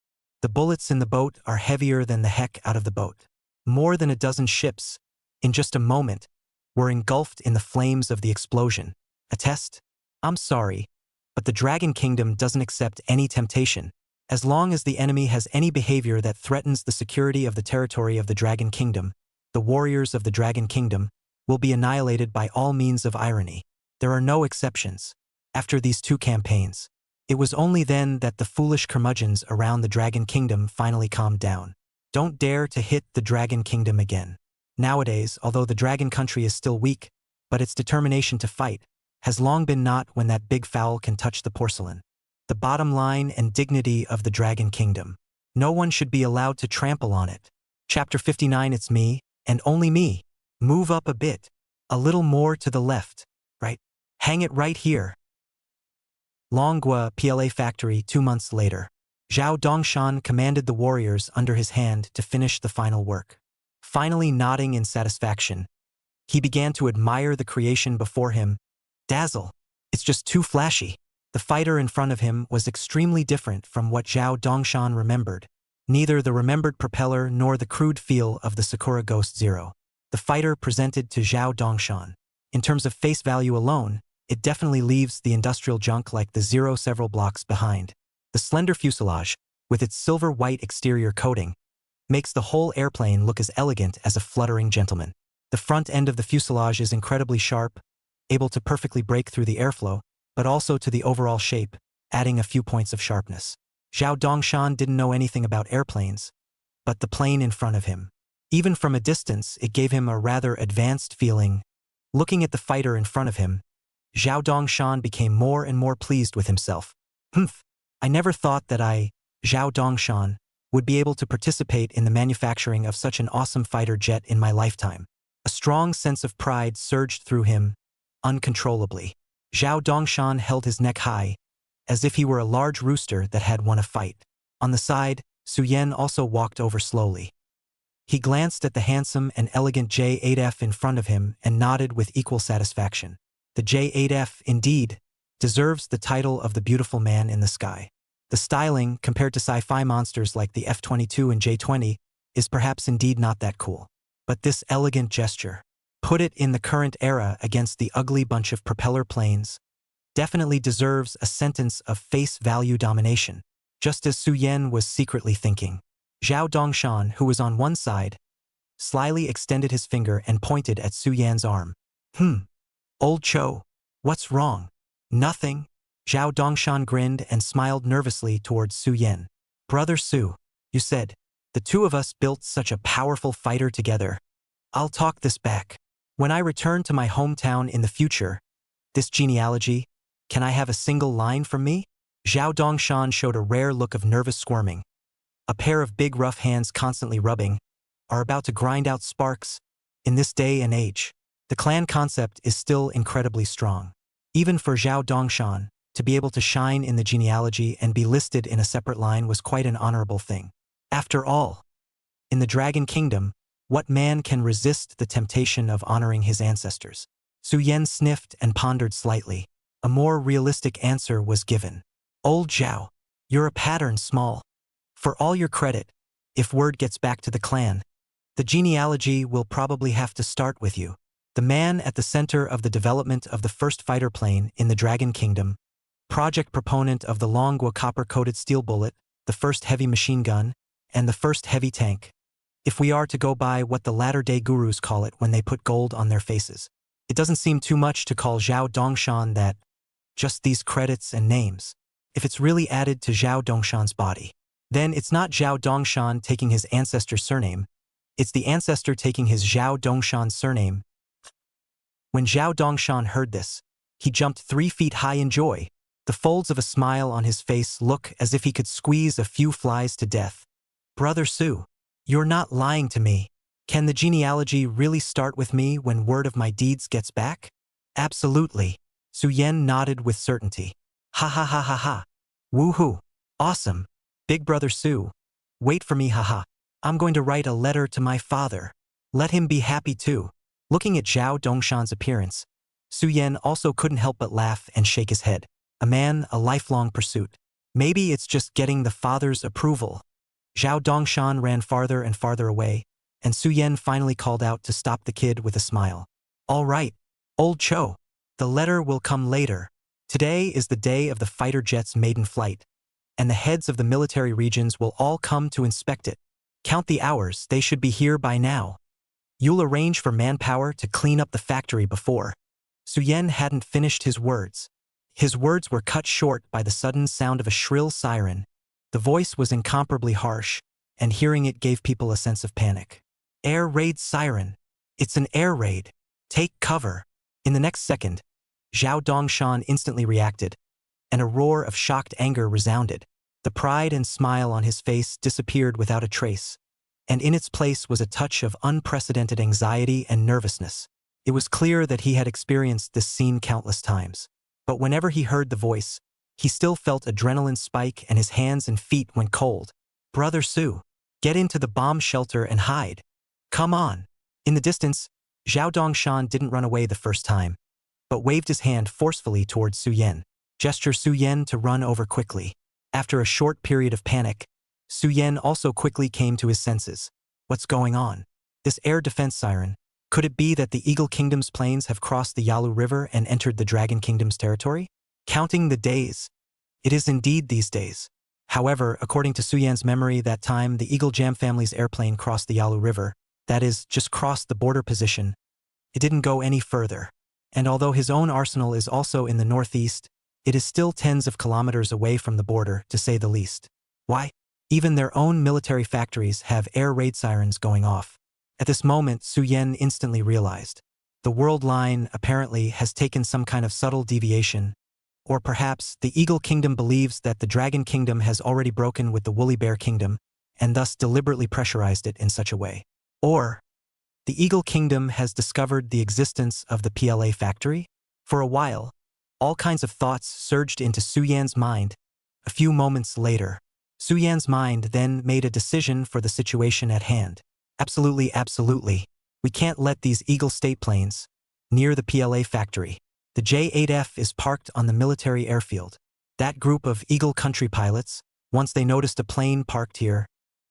The bullets in the boat are heavier than the heck out of the boat. More than a dozen ships, in just a moment, were engulfed in the flames of the explosion. A test? I'm sorry, but the Dragon Kingdom doesn't accept any temptation. As long as the enemy has any behavior that threatens the security of the territory of the Dragon Kingdom, the warriors of the Dragon Kingdom will be annihilated by all means of irony. There are no exceptions. After these 2 campaigns, it was only then that the foolish curmudgeons around the Dragon Kingdom finally calmed down. Don't dare to hit the Dragon Kingdom again. Nowadays, although the Dragon Country is still weak, but its determination to fight has long been not when that big fowl can touch the porcelain. The bottom line and dignity of the Dragon Kingdom. No one should be allowed to trample on it. Chapter 59. It's me, and only me. Move up a bit. A little more to the left. Right? Hang it right here. Longhua PLA factory 2 months later. Zhao Dongshan commanded the warriors under his hand to finish the final work. Finally nodding in satisfaction, he began to admire the creation before him. Dazzle. It's just too flashy. The fighter in front of him was extremely different from what Zhao Dongshan remembered. Neither the remembered propeller nor the crude feel of the Sakura Ghost Zero. The fighter presented to Zhao Dongshan. In terms of face value alone, it definitely leaves the industrial junk like the Zero several blocks behind. The slender fuselage, with its silver-white exterior coating, makes the whole airplane look as elegant as a fluttering gentleman. The front end of the fuselage is incredibly sharp, able to perfectly break through the airflow, but also to the overall shape, adding a few points of sharpness. Zhao Dongshan didn't know anything about airplanes, but the plane in front of him. Even from a distance, it gave him a rather advanced feeling. Looking at the fighter in front of him, Zhao Dongshan became more and more pleased with himself. I never thought that I, Zhao Dongshan, would be able to participate in the manufacturing of such an awesome fighter jet in my lifetime. A strong sense of pride surged through him, uncontrollably. Zhao Dongshan held his neck high, as if he were a large rooster that had won a fight. On the side, Su Yan also walked over slowly. He glanced at the handsome and elegant J-8F in front of him and nodded with equal satisfaction. The J-8F, indeed, deserves the title of the beautiful man in the sky. The styling, compared to sci-fi monsters like the F-22 and J-20, is perhaps indeed not that cool. But this elegant gesture, put it in the current era against the ugly bunch of propeller planes, definitely deserves a sentence of face value domination, just as Su Yan was secretly thinking. Zhao Dongshan, who was on one side, slyly extended his finger and pointed at Su Yan's arm. Old Cho, what's wrong? Nothing. Zhao Dongshan grinned and smiled nervously towards Su Yan. Brother Su, you said, the 2 of us built such a powerful fighter together. I'll talk this back. When I return to my hometown in the future, this genealogy, can I have a single line from me? Zhao Dongshan showed a rare look of nervous squirming. A pair of big rough hands constantly rubbing, are about to grind out sparks. In this day and age, the clan concept is still incredibly strong. Even for Zhao Dongshan, to be able to shine in the genealogy and be listed in a separate line was quite an honorable thing. After all, in the Dragon Kingdom, what man can resist the temptation of honoring his ancestors? Su Yan sniffed and pondered slightly. A more realistic answer was given. Old Zhao, you're a pattern small. For all your credit, if word gets back to the clan, the genealogy will probably have to start with you. The man at the center of the development of the first fighter plane in the Dragon Kingdom, project proponent of the Longhua copper-coated steel bullet, the first heavy machine gun, and the first heavy tank, if we are to go by what the latter-day gurus call it when they put gold on their faces. It doesn't seem too much to call Zhao Dongshan that, just these credits and names. If it's really added to Zhao Dongshan's body, then it's not Zhao Dongshan taking his ancestor's surname, it's the ancestor taking his Zhao Dongshan surname. When Zhao Dongshan heard this, he jumped 3 feet high in joy. The folds of a smile on his face look as if he could squeeze a few flies to death. Brother Su, you're not lying to me. Can the genealogy really start with me when word of my deeds gets back? Absolutely. Su Yan nodded with certainty. Ha ha ha ha ha. Woohoo. Awesome. Big brother Su. Wait for me, haha. I'm going to write a letter to my father. Let him be happy too. Looking at Zhao Dongshan's appearance, Su Yan also couldn't help but laugh and shake his head. A man, a lifelong pursuit. Maybe it's just getting the father's approval. Zhao Dongshan ran farther and farther away, and Su Yan finally called out to stop the kid with a smile. All right, old Cho. The letter will come later. Today is the day of the fighter jet's maiden flight, and the heads of the military regions will all come to inspect it. Count the hours, they should be here by now. You'll arrange for manpower to clean up the factory before. Su Yan hadn't finished his words. His words were cut short by the sudden sound of a shrill siren. The voice was incomparably harsh, and hearing it gave people a sense of panic. Air raid siren. It's an air raid. Take cover. In the next second, Zhao Dongshan instantly reacted, and a roar of shocked anger resounded. The pride and smile on his face disappeared without a trace, and in its place was a touch of unprecedented anxiety and nervousness. It was clear that he had experienced this scene countless times. But whenever he heard the voice, he still felt adrenaline spike and his hands and feet went cold. Brother Su, get into the bomb shelter and hide. Come on. In the distance, Zhao Dongshan didn't run away the first time, but waved his hand forcefully towards Su Yan. Gesture Su Yan to run over quickly. After a short period of panic, Su Yan also quickly came to his senses. What's going on? This air defense siren. Could it be that the Eagle Kingdom's planes have crossed the Yalu River and entered the Dragon Kingdom's territory? Counting the days. It is indeed these days. However, according to Su Yan's memory, that time the Eagle Jam family's airplane crossed the Yalu River, that is, just crossed the border position. It didn't go any further. And although his own arsenal is also in the northeast, it is still tens of kilometers away from the border, to say the least. Why? Even their own military factories have air raid sirens going off. At this moment, Su Yan instantly realized. The world line, apparently, has taken some kind of subtle deviation. Or perhaps, the Eagle Kingdom believes that the Dragon Kingdom has already broken with the Woolly Bear Kingdom, and thus deliberately pressurized it in such a way. Or, the Eagle Kingdom has discovered the existence of the PLA factory? For a while, all kinds of thoughts surged into Su Yan's mind. A few moments later, Su Yan's mind then made a decision for the situation at hand. Absolutely, absolutely. We can't let these Eagle state planes near the PLA factory. The J-8F is parked on the military airfield. That group of Eagle country pilots, once they noticed a plane parked here,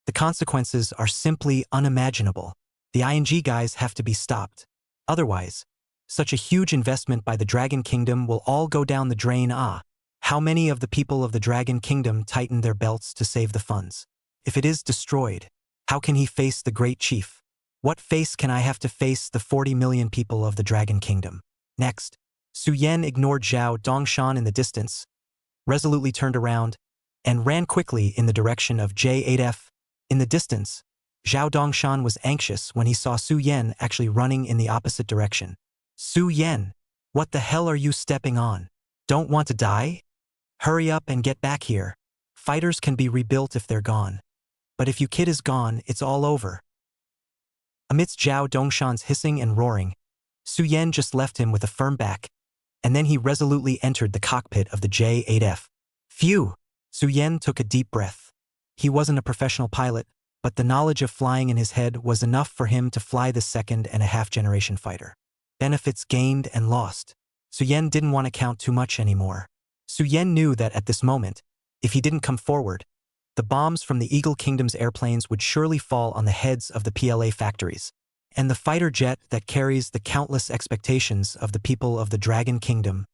the consequences are simply unimaginable. The ING guys have to be stopped. Otherwise, such a huge investment by the Dragon Kingdom will all go down the drain. How many of the people of the Dragon Kingdom tighten their belts to save the funds? If it is destroyed, how can he face the Great Chief? What face can I have to face the 40 million people of the Dragon Kingdom? Next, Su Yan ignored Zhao Dongshan in the distance, resolutely turned around, and ran quickly in the direction of J-8F. In the distance, Zhao Dongshan was anxious when he saw Su Yan actually running in the opposite direction. Su Yan, what the hell are you stepping on? Don't want to die? Hurry up and get back here. Fighters can be rebuilt if they're gone. But if your kid is gone, it's all over. Amidst Zhao Dongshan's hissing and roaring, Su Yan just left him with a firm back, and then he resolutely entered the cockpit of the J-8F. Phew! Su Yan took a deep breath. He wasn't a professional pilot, but the knowledge of flying in his head was enough for him to fly this second-and-a-half-generation fighter. Benefits gained and lost. Su Yan didn't want to count too much anymore. Su Yan knew that at this moment, if he didn't come forward, the bombs from the Eagle Kingdom's airplanes would surely fall on the heads of the PLA factories, and the fighter jet that carries the countless expectations of the people of the Dragon Kingdom,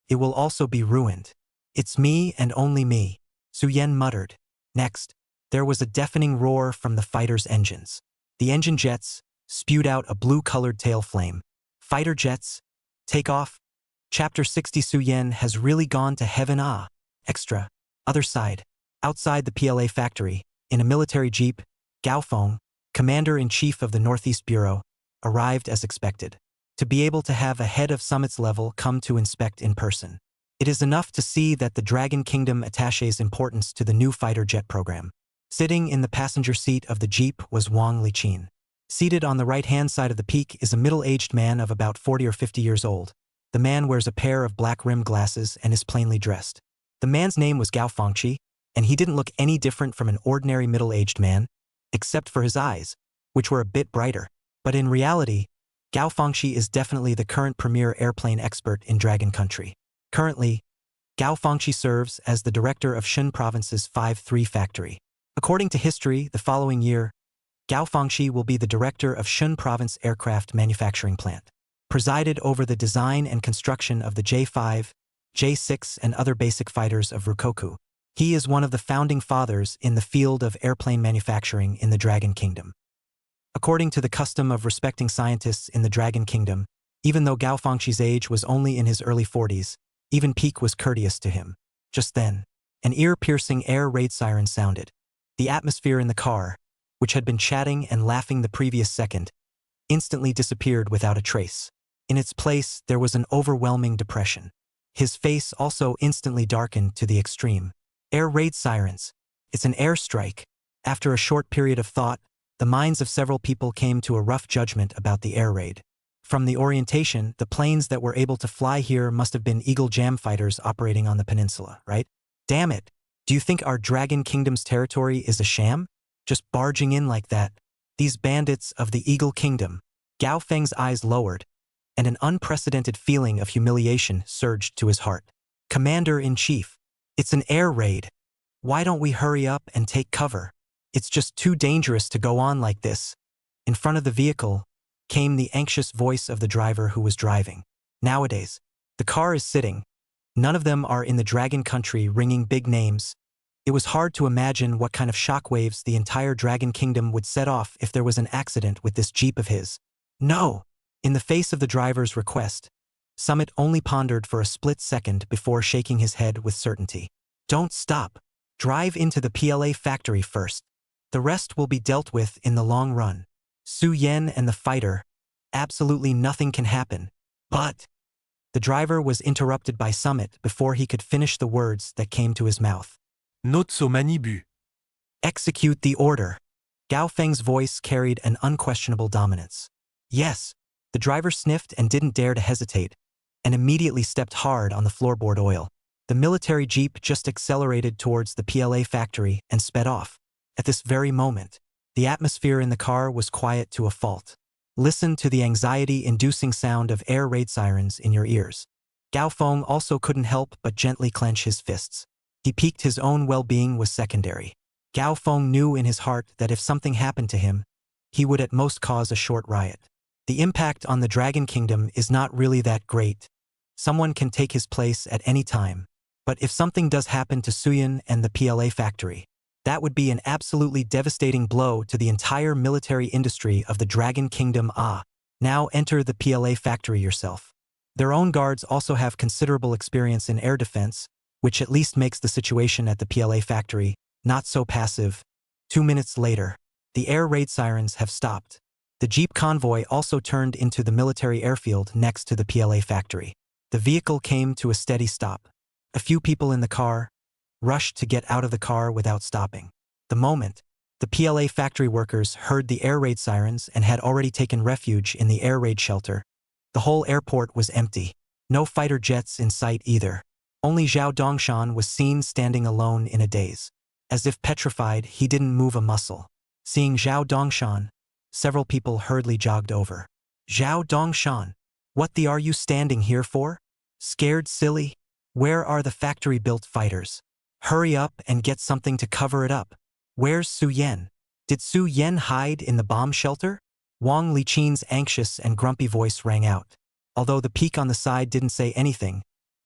it will also be ruined. It's me and only me, Su Yan muttered. Next, there was a deafening roar from the fighter's engines. The engine jets spewed out a blue-colored tail flame. Fighter jets, Take off. Chapter 60 Su Yen has really gone to heaven. Extra. Other side. Outside the PLA factory, in a military jeep, Gao Feng, Commander-in-Chief of the Northeast Bureau, arrived as expected. To be able to have a head of summit's level come to inspect in person. It is enough to see that the Dragon Kingdom attaches importance to the new fighter jet program. Sitting in the passenger seat of the jeep was Wang Liqin. Seated on the right-hand side of the peak is a middle-aged man of about 40 or 50 years old. The man wears a pair of black-rimmed glasses and is plainly dressed. The man's name was Gao Fengqi, and he didn't look any different from an ordinary middle-aged man, except for his eyes, which were a bit brighter. But in reality, Gao Fengqi is definitely the current premier airplane expert in Dragon Country. Currently, Gao Fengqi serves as the director of Shun Province's 5-3 factory. According to history, the following year, Gao Fengqi will be the director of Shun Province Aircraft Manufacturing Plant. Presided over the design and construction of the J5, J6 and other basic fighters of Rukoku. He is one of the founding fathers in the field of airplane manufacturing in the Dragon Kingdom. According to the custom of respecting scientists in the Dragon Kingdom, even though Gao Fengqi's age was only in his early 40s, even Peak was courteous to him. Just then, an ear-piercing air raid siren sounded. The atmosphere in the car, which had been chatting and laughing the previous second, instantly disappeared without a trace. In its place, there was an overwhelming depression. His face also instantly darkened to the extreme. Air raid sirens. It's an airstrike. After a short period of thought, the minds of several people came to a rough judgment about the air raid. From the orientation, the planes that were able to fly here must have been Eagle Jam fighters operating on the peninsula, right? Damn it! Do you think our Dragon Kingdom's territory is a sham? Just barging in like that. These bandits of the Eagle Kingdom. Gao Feng's eyes lowered, and an unprecedented feeling of humiliation surged to his heart. Commander-in-Chief. It's an air raid. Why don't we hurry up and take cover? It's just too dangerous to go on like this. In front of the vehicle came the anxious voice of the driver who was driving. Nowadays, the car is sitting. None of them are in the Dragon Country ringing big names. It was hard to imagine what kind of shockwaves the entire Dragon Kingdom would set off if there was an accident with this jeep of his. No! In the face of the driver's request, Summit only pondered for a split second before shaking his head with certainty. Don't stop. Drive into the PLA factory first. The rest will be dealt with in the long run. Su Yen and the fighter. Absolutely nothing can happen. But the driver was interrupted by Summit before he could finish the words that came to his mouth. Note so manibu. Execute the order. Gao Feng's voice carried an unquestionable dominance. Yes. The driver sniffed and didn't dare to hesitate, and immediately stepped hard on the floorboard oil. The military jeep just accelerated towards the PLA factory and sped off. At this very moment, the atmosphere in the car was quiet to a fault. Listen to the anxiety-inducing sound of air raid sirens in your ears. Gao Feng also couldn't help but gently clench his fists. He piqued his own well-being was secondary. Gao Feng knew in his heart that if something happened to him, he would at most cause a short riot. The impact on the Dragon Kingdom is not really that great. Someone can take his place at any time. But if something does happen to Suyin and the PLA factory, that would be an absolutely devastating blow to the entire military industry of the Dragon Kingdom. Now enter the PLA factory yourself. Their own guards also have considerable experience in air defense, which at least makes the situation at the PLA factory not so passive. 2 minutes later, the air raid sirens have stopped. The jeep convoy also turned into the military airfield next to the PLA factory. The vehicle came to a steady stop. A few people in the car rushed to get out of the car without stopping. The moment, the PLA factory workers heard the air raid sirens and had already taken refuge in the air raid shelter. The whole airport was empty. No fighter jets in sight either. Only Zhao Dongshan was seen standing alone in a daze. As if petrified, he didn't move a muscle. Seeing Zhao Dongshan, several people hurriedly jogged over. Zhao Dongshan, what the are you standing here for? Scared silly? Where are the factory-built fighters? Hurry up and get something to cover it up. Where's Su Yen? Did Su Yen hide in the bomb shelter? Wang Liqin's anxious and grumpy voice rang out. Although the peak on the side didn't say anything,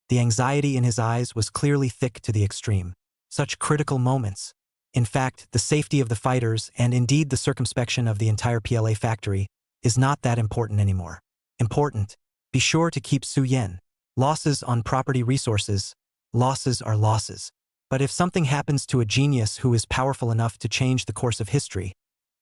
the anxiety in his eyes was clearly thick to the extreme. Such critical moments. In fact, the safety of the fighters and indeed the circumspection of the entire PLA factory is not that important anymore. Important Be sure to keep Su Yen. Losses on property resources. Losses are losses. But if something happens to a genius who is powerful enough to change the course of history,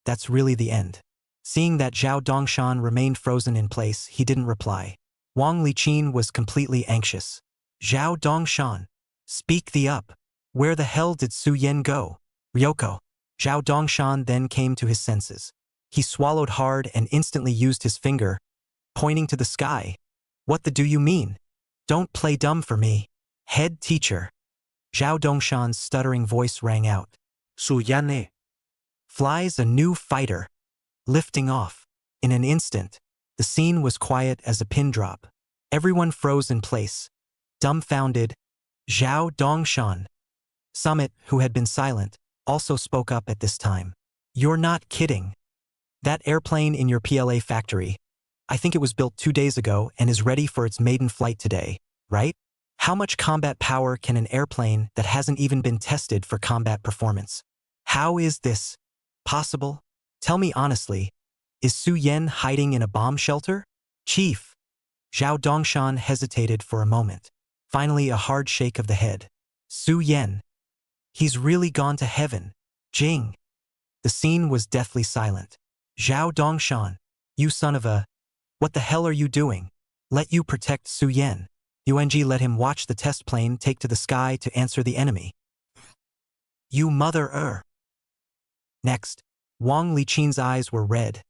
that's really the end. Seeing that Zhao Dongshan remained frozen in place, he didn't reply. Wang Liqin was completely anxious. Zhao Dongshan. Speak thee up. Where the hell did Su Yen go? Ryoko. Zhao Dongshan then came to his senses. He swallowed hard and instantly used his finger, pointing to the sky. What the do you mean? Don't play dumb for me. Head teacher. Zhao Dongshan's stuttering voice rang out. Su Yan. Flies a new fighter. Lifting off. In an instant, the scene was quiet as a pin drop. Everyone froze in place. Dumbfounded. Zhao Dongshan. Summit, who had been silent, also spoke up at this time. You're not kidding. That airplane in your PLA factory, I think it was built 2 days ago and is ready for its maiden flight today, right? How much combat power can an airplane that hasn't even been tested for combat performance? How is this possible? Tell me honestly, is Su Yen hiding in a bomb shelter? Chief. Zhao Dongshan hesitated for a moment. Finally, a hard shake of the head. Su Yen. He's really gone to heaven. Jing. The scene was deathly silent. Zhao Dongshan. You son of a… What the hell are you doing? Let you protect Su Yen. UNG let him watch the test plane take to the sky to answer the enemy. You mother-er. Next, Wang Liqin's eyes were red,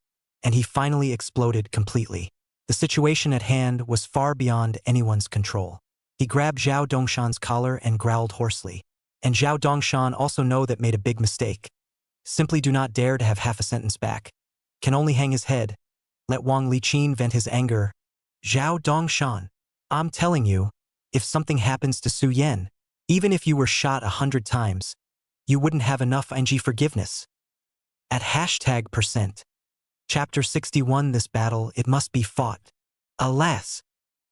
and he finally exploded completely. The situation at hand was far beyond anyone's control. He grabbed Zhao Dongshan's collar and growled hoarsely. And Zhao Dongshan also know that made a big mistake. Simply do not dare to have half a sentence back. Can only hang his head. Let Wang Liqin vent his anger. Zhao Dongshan. I'm telling you, if something happens to Su Yen, even if you were shot 100 times, you wouldn't have enough ING forgiveness. At #%. Chapter 61. This battle, it must be fought. Alas.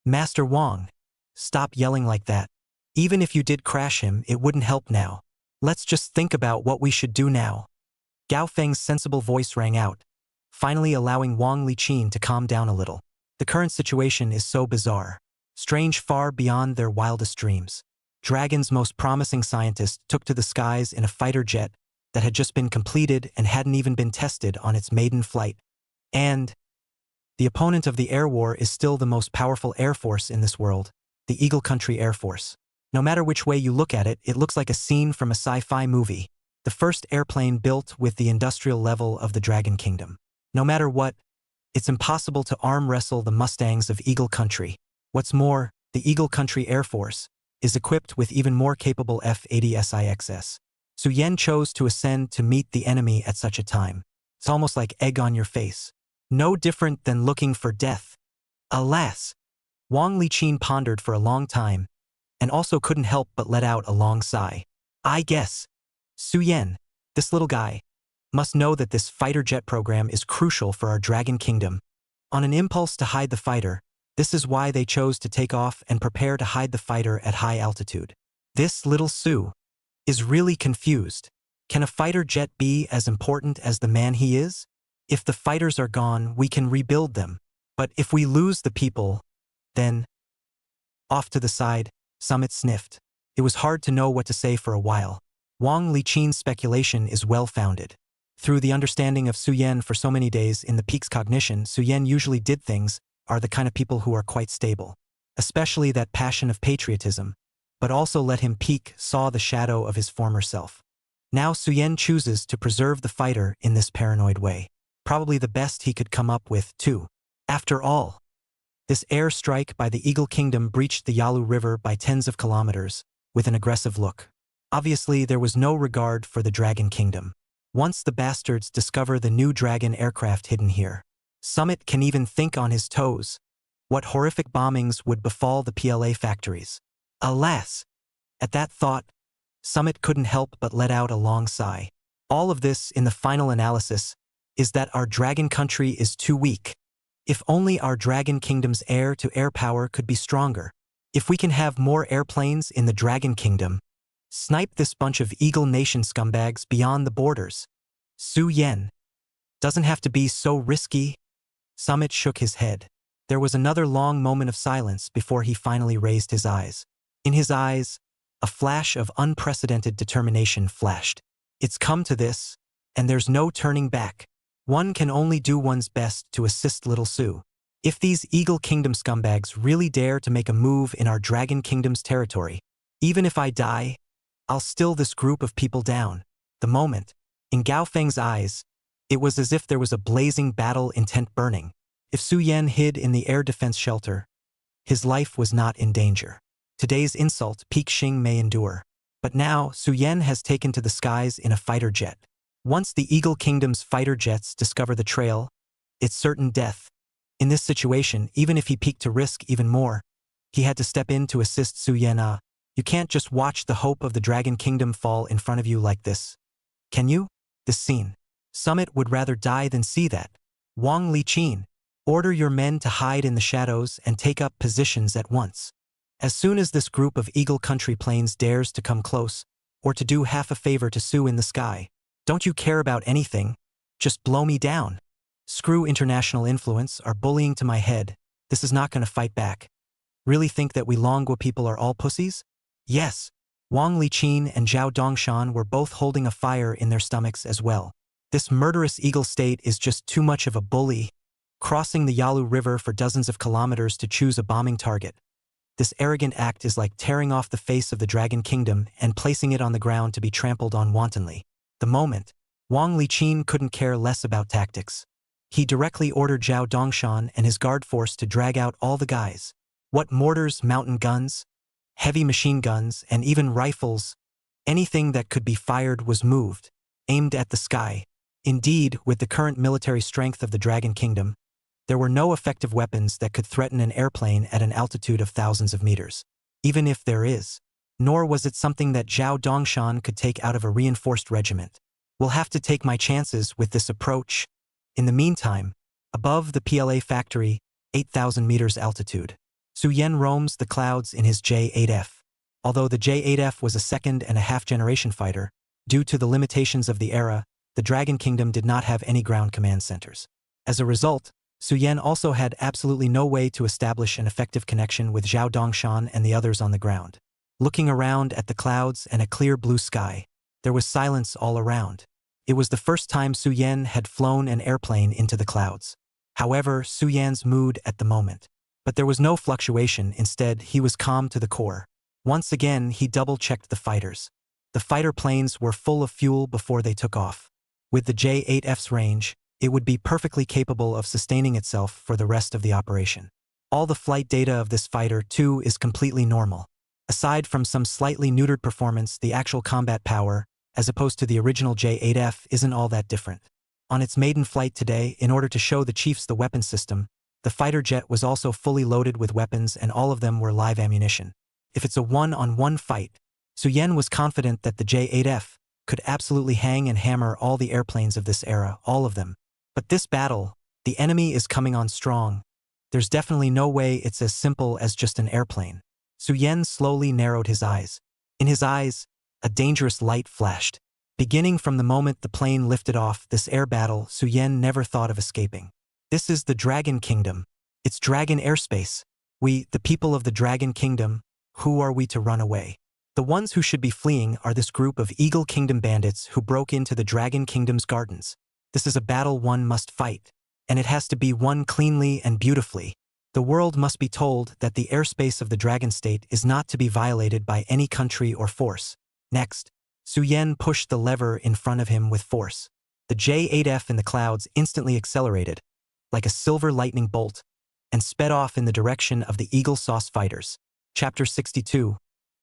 Master Wang. Stop yelling like that. Even if you did crash him, it wouldn't help now. Let's just think about what we should do now. Gao Feng's sensible voice rang out, finally allowing Wang Liqin to calm down a little. The current situation is so bizarre. Strange far beyond their wildest dreams. Dragon's most promising scientist took to the skies in a fighter jet that had just been completed and hadn't even been tested on its maiden flight. And the opponent of the air war is still the most powerful air force in this world, the Eagle Country Air Force. No matter which way you look at it, it looks like a scene from a sci-fi movie. The first airplane built with the industrial level of the Dragon Kingdom. No matter what, it's impossible to arm wrestle the Mustangs of Eagle Country. What's more, the Eagle Country Air Force is equipped with even more capable F-80SIXs. Su Yen chose to ascend to meet the enemy at such a time. It's almost like egg on your face. No different than looking for death. Alas. Wang Liqin pondered for a long time, and also couldn't help but let out a long sigh. I guess. Su Yen, this little guy, must know that this fighter jet program is crucial for our Dragon Kingdom. On an impulse to hide the fighter, this is why they chose to take off and prepare to hide the fighter at high altitude. This little Su is really confused. Can a fighter jet be as important as the man he is? If the fighters are gone, we can rebuild them. But if we lose the people, then… Off to the side, Summit sniffed. It was hard to know what to say for a while. Wang Liqin's speculation is well-founded. Through the understanding of Su Yen for so many days in the peak's cognition, Su Yen usually did things, are the kind of people who are quite stable. Especially that passion of patriotism, but also let him peek, saw the shadow of his former self. Now Su Yen chooses to preserve the fighter in this paranoid way. Probably the best he could come up with, too. After all, this air strike by the Eagle Kingdom breached the Yalu River by tens of kilometers, with an aggressive look. Obviously, there was no regard for the Dragon Kingdom. Once the bastards discover the new Dragon aircraft hidden here, Summit can even think on his toes. What horrific bombings would befall the PLA factories? Alas! At that thought, Summit couldn't help but let out a long sigh. All of this, in the final analysis, is that our Dragon country is too weak. If only our Dragon Kingdom's air-to-air power could be stronger. If we can have more airplanes in the Dragon Kingdom, snipe this bunch of Eagle Nation scumbags beyond the borders. Su Yen. Doesn't have to be so risky. Summit shook his head. There was another long moment of silence before he finally raised his eyes. In his eyes, a flash of unprecedented determination flashed. It's come to this, and there's no turning back. One can only do one's best to assist little Sue. If these Eagle Kingdom scumbags really dare to make a move in our Dragon Kingdom's territory, even if I die, I'll still this group of people down. The moment, in Gao Feng's eyes, it was as if there was a blazing battle intent burning. If Su Yan hid in the air defense shelter, his life was not in danger. Today's insult Peak Xing may endure. But now, Su Yan has taken to the skies in a fighter jet. Once the Eagle Kingdom's fighter jets discover the trail, it's certain death. In this situation, even if he peaked to risk even more, he had to step in to assist Su Yan. You can't just watch the hope of the Dragon Kingdom fall in front of you like this. Can you? This scene. Summit would rather die than see that. Wang Liqin, order your men to hide in the shadows and take up positions at once. As soon as this group of Eagle Country planes dares to come close, or to do half a favor to Sue in the sky, don't you care about anything? Just blow me down. Screw international influence are bullying to my head. This is not going to fight back. Really think that we Longwa people are all pussies? Yes. Wang Liqin and Zhao Dongshan were both holding a fire in their stomachs as well. This murderous Eagle state is just too much of a bully, crossing the Yalu River for dozens of kilometers to choose a bombing target. This arrogant act is like tearing off the face of the Dragon Kingdom and placing it on the ground to be trampled on wantonly. The moment, Wang Liqin couldn't care less about tactics. He directly ordered Zhao Dongshan and his guard force to drag out all the guys. What mortars, mountain guns, heavy machine guns, and even rifles, anything that could be fired was moved, aimed at the sky. Indeed, with the current military strength of the Dragon Kingdom, there were no effective weapons that could threaten an airplane at an altitude of thousands of meters. Even if there is. Nor was it something that Zhao Dongshan could take out of a reinforced regiment. We'll have to take my chances with this approach. In the meantime, above the PLA factory, 8,000 meters altitude, Su Yan roams the clouds in his J-8F. Although the J-8F was a second-and-a-half generation fighter, due to the limitations of the era, the Dragon Kingdom did not have any ground command centers. As a result, Su Yan also had absolutely no way to establish an effective connection with Zhao Dongshan and the others on the ground. Looking around at the clouds and a clear blue sky, there was silence all around. It was the first time Su Yan had flown an airplane into the clouds. However, Su Yan's mood at the moment. But there was no fluctuation, instead he was calm to the core. Once again he double-checked the fighters. The fighter planes were full of fuel before they took off. With the J-8F's range, it would be perfectly capable of sustaining itself for the rest of the operation. All the flight data of this fighter, too, is completely normal. Aside from some slightly neutered performance, the actual combat power, as opposed to the original J-8F, isn't all that different. On its maiden flight today, in order to show the chiefs the weapon system, the fighter jet was also fully loaded with weapons and all of them were live ammunition. If it's a one-on-one fight, Su Yan was confident that the J-8F could absolutely hang and hammer all the airplanes of this era, all of them. But this battle, the enemy is coming on strong. There's definitely no way it's as simple as just an airplane. Su Yan slowly narrowed his eyes. In his eyes, a dangerous light flashed. Beginning from the moment the plane lifted off this air battle, Su Yan never thought of escaping. This is the Dragon Kingdom. It's Dragon airspace. We, the people of the Dragon Kingdom, who are we to run away? The ones who should be fleeing are this group of Eagle Kingdom bandits who broke into the Dragon Kingdom's gardens. This is a battle one must fight, and it has to be won cleanly and beautifully. The world must be told that the airspace of the Dragon State is not to be violated by any country or force. Next, Su Yan pushed the lever in front of him with force. The J-8F in the clouds instantly accelerated, like a silver lightning bolt, and sped off in the direction of the Eagle Sauce fighters. Chapter 62.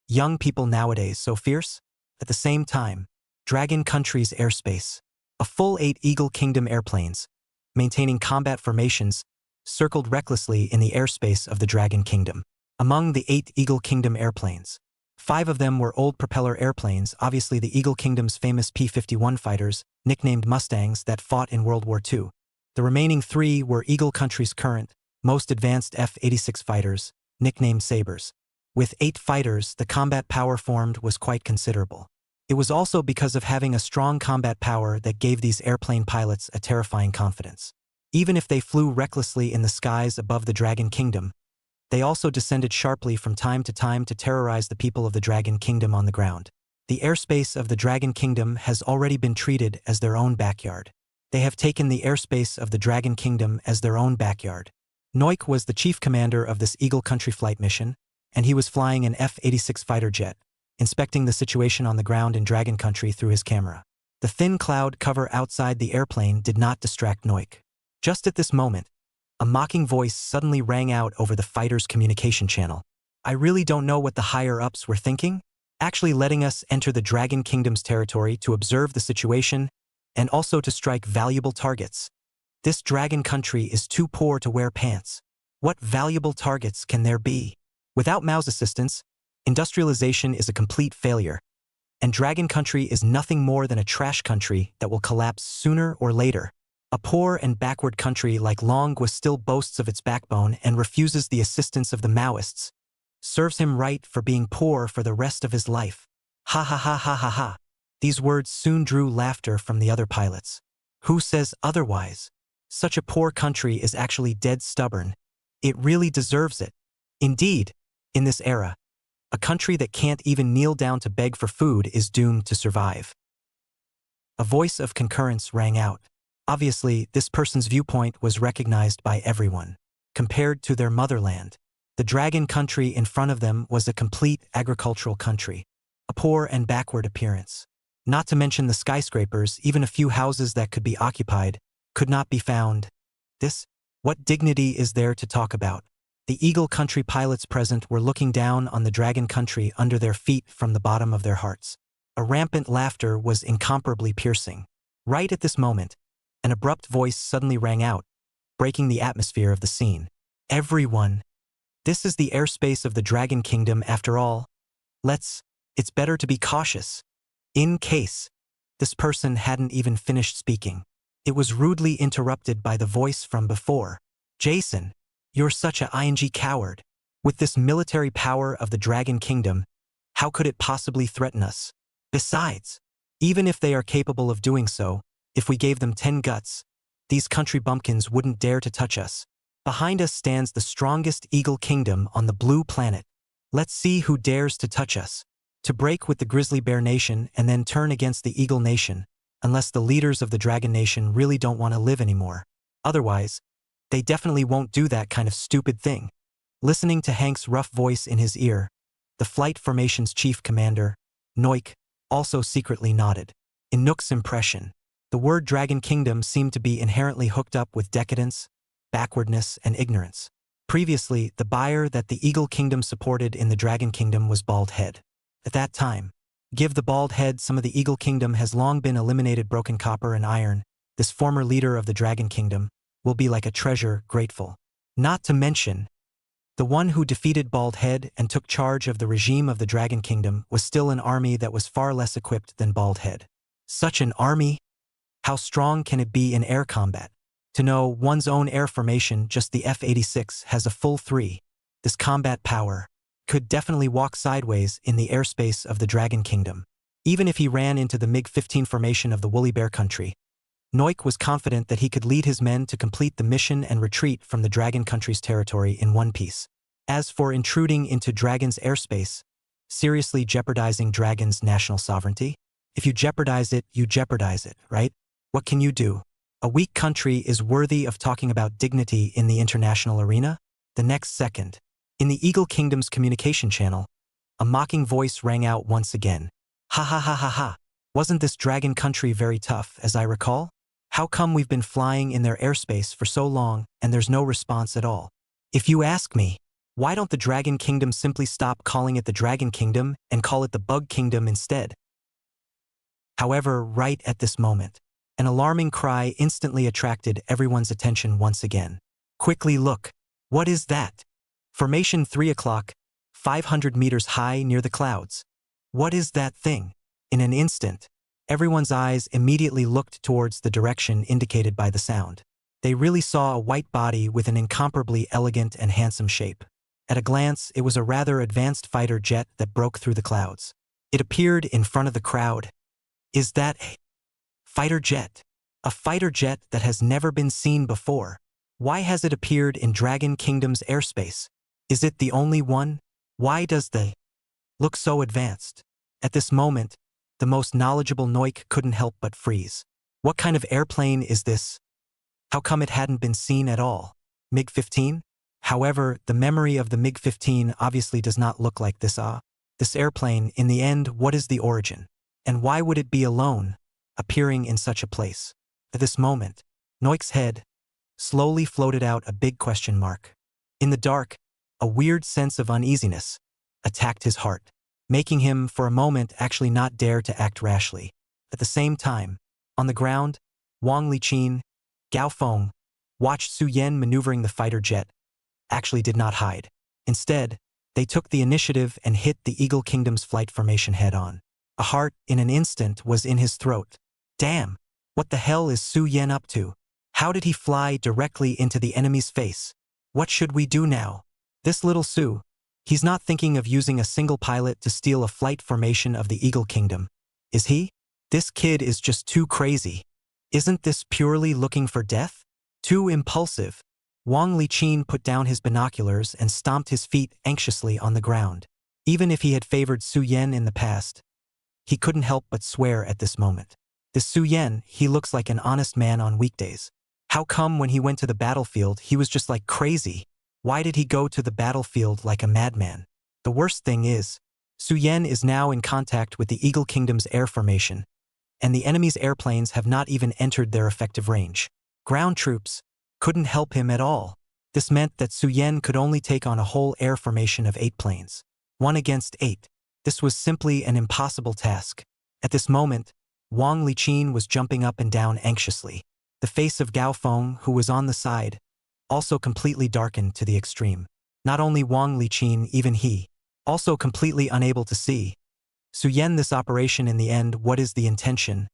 Young people nowadays so fierce? At the same time, Dragon Country's airspace. A full 8 Eagle Kingdom airplanes, maintaining combat formations, circled recklessly in the airspace of the Dragon Kingdom. Among the 8 Eagle Kingdom airplanes, 5 of them were old propeller airplanes, obviously the Eagle Kingdom's famous P-51 fighters, nicknamed Mustangs, that fought in World War II. The remaining 3 were Eagle Country's current, most advanced F-86 fighters, nicknamed Sabres. With 8 fighters, the combat power formed was quite considerable. It was also because of having a strong combat power that gave these airplane pilots a terrifying confidence. Even if they flew recklessly in the skies above the Dragon Kingdom, they also descended sharply from time to terrorize the people of the Dragon Kingdom on the ground. The airspace of the Dragon Kingdom has already been treated as their own backyard. They have taken the airspace of the Dragon Kingdom as their own backyard. Noik was the chief commander of this Eagle Country flight mission, and he was flying an F-86 fighter jet, inspecting the situation on the ground in Dragon Country through his camera. The thin cloud cover outside the airplane did not distract Noik. Just at this moment, a mocking voice suddenly rang out over the fighter's communication channel. I really don't know what the higher-ups were thinking, actually letting us enter the Dragon Kingdom's territory to observe the situation and also to strike valuable targets. This Dragon Country is too poor to wear pants. What valuable targets can there be? Without Mao's assistance, industrialization is a complete failure, and Dragon Country is nothing more than a trash country that will collapse sooner or later. A poor and backward country like Longwa still boasts of its backbone and refuses the assistance of the Maoists. Serves him right for being poor for the rest of his life. Ha ha ha ha ha ha. These words soon drew laughter from the other pilots. Who says otherwise? Such a poor country is actually dead stubborn. It really deserves it. Indeed, in this era, a country that can't even kneel down to beg for food is doomed to survive. A voice of concurrence rang out. Obviously, this person's viewpoint was recognized by everyone. Compared to their motherland, the Dragon Country in front of them was a complete agricultural country, a poor and backward appearance. Not to mention the skyscrapers, even a few houses that could be occupied, could not be found. What dignity is there to talk about? The Eagle Country pilots present were looking down on the Dragon Country under their feet from the bottom of their hearts. A rampant laughter was incomparably piercing. Right at this moment, an abrupt voice suddenly rang out, breaking the atmosphere of the scene. Everyone! This is the airspace of the Dragon Kingdom after all. It's better to be cautious. In case. This person hadn't even finished speaking. It was rudely interrupted by the voice from before. Jason, you're such a ing coward. With this military power of the Dragon Kingdom, how could it possibly threaten us? Besides, even if they are capable of doing so, if we gave them 10 guts, these country bumpkins wouldn't dare to touch us. Behind us stands the strongest Eagle Kingdom on the blue planet. Let's see who dares to touch us. To break with the Grizzly Bear Nation and then turn against the Eagle Nation, unless the leaders of the Dragon Nation really don't want to live anymore. Otherwise, they definitely won't do that kind of stupid thing. Listening to Hank's rough voice in his ear, the flight formation's chief commander, Noik, also secretly nodded. In Nook's impression, the word Dragon Kingdom seemed to be inherently hooked up with decadence, backwardness, and ignorance. Previously, the buyer that the Eagle Kingdom supported in the Dragon Kingdom was Bald Head. At that time, give the Bald Head some of the Eagle Kingdom has long been eliminated. Broken copper and iron, this former leader of the Dragon Kingdom, will be like a treasure grateful. Not to mention, the one who defeated Bald Head and took charge of the regime of the Dragon Kingdom was still an army that was far less equipped than Bald Head. Such an army? How strong can it be in air combat? To know one's own air formation, just the F-86 has a full 3. This combat power could definitely walk sideways in the airspace of the Dragon Kingdom. Even if he ran into the MiG-15 formation of the Woolly Bear Country, Noik was confident that he could lead his men to complete the mission and retreat from the Dragon Country's territory in one piece. As for intruding into Dragon's airspace, seriously jeopardizing Dragon's national sovereignty? If you jeopardize it, right? What can you do? A weak country is worthy of talking about dignity in the international arena? The next second, in the Eagle Kingdom's communication channel, a mocking voice rang out once again. Ha ha ha ha ha. Wasn't this Dragon Country very tough, as I recall? How come we've been flying in their airspace for so long and there's no response at all? If you ask me, why don't the Dragon Kingdom simply stop calling it the Dragon Kingdom and call it the Bug Kingdom instead? However, right at this moment, an alarming cry instantly attracted everyone's attention once again. Quickly look. What is that? Formation 3 o'clock, 500 meters high near the clouds. What is that thing? In an instant, everyone's eyes immediately looked towards the direction indicated by the sound. They really saw a white body with an incomparably elegant and handsome shape. At a glance, it was a rather advanced fighter jet that broke through the clouds. It appeared in front of the crowd. Is that a fighter jet? A fighter jet that has never been seen before. Why has it appeared in Dragon Kingdom's airspace? Is it the only one? Why does they look so advanced? At this moment, the most knowledgeable Noik couldn't help but freeze. What kind of airplane is this? How come it hadn't been seen at all? MiG-15? However, the memory of the MiG-15 obviously does not look like this. This airplane, in the end, what is the origin? And why would it be alone, appearing in such a place? At this moment, Noik's head slowly floated out a big question mark. In the dark, a weird sense of uneasiness attacked his heart, making him, for a moment, actually not dare to act rashly. At the same time, on the ground, Wang Liqin, Gao Feng, watched Su Yan maneuvering the fighter jet, actually did not hide. Instead, they took the initiative and hit the Eagle Kingdom's flight formation head-on. A heart, in an instant, was in his throat. Damn! What the hell is Su Yan up to? How did he fly directly into the enemy's face? What should we do now? This little Su, he's not thinking of using a single pilot to steal a flight formation of the Eagle Kingdom. Is he? This kid is just too crazy. Isn't this purely looking for death? Too impulsive. Wang Liqin put down his binoculars and stomped his feet anxiously on the ground. Even if he had favored Su Yan in the past, he couldn't help but swear at this moment. This Su Yan, he looks like an honest man on weekdays. How come when he went to the battlefield he was just like crazy? Why did he go to the battlefield like a madman? The worst thing is, Su Yan is now in contact with the Eagle Kingdom's air formation, and the enemy's airplanes have not even entered their effective range. Ground troops couldn't help him at all. This meant that Su Yan could only take on a whole air formation of 8 planes. 1 against 8. This was simply an impossible task. At this moment, Wang Liqin was jumping up and down anxiously. The face of Gao Feng, who was on the side, also completely darkened to the extreme. Not only Wang Liqin, even he, also completely unable to see. Su Yan, this operation in the end, what is the intention?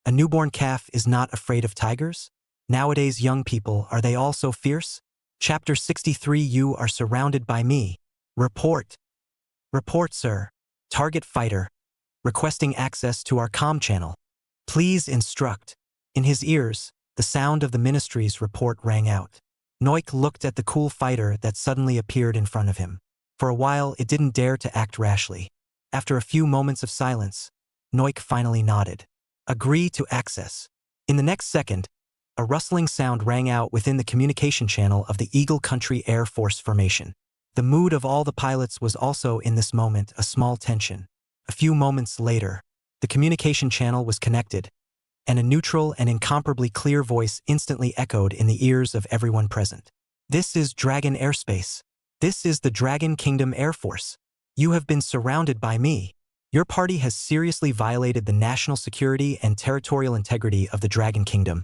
A newborn calf is not afraid of tigers? Nowadays young people, are they all so fierce? Chapter 63. You are surrounded by me. Report. Report, sir. Target fighter. Requesting access to our comm channel. Please instruct. In his ears, the sound of the ministry's report rang out. Noik looked at the cool fighter that suddenly appeared in front of him. For a while, it didn't dare to act rashly. After a few moments of silence, Noik finally nodded. Agree to access. In the next second, a rustling sound rang out within the communication channel of the Eagle Country Air Force formation. The mood of all the pilots was also in this moment a small tension. A few moments later, the communication channel was connected, and a neutral and incomparably clear voice instantly echoed in the ears of everyone present. This is Dragon Airspace. This is the Dragon Kingdom Air Force. You have been surrounded by me. Your party has seriously violated the national security and territorial integrity of the Dragon Kingdom.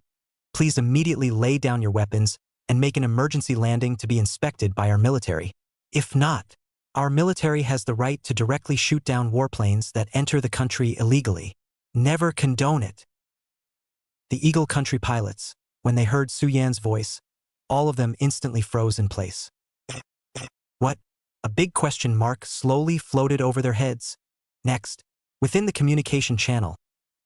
Please immediately lay down your weapons and make an emergency landing to be inspected by our military. If not, our military has the right to directly shoot down warplanes that enter the country illegally. Never condone it. The Eagle Country pilots, when they heard Su Yan's voice, all of them instantly froze in place. What? A big question mark slowly floated over their heads. Next, within the communication channel,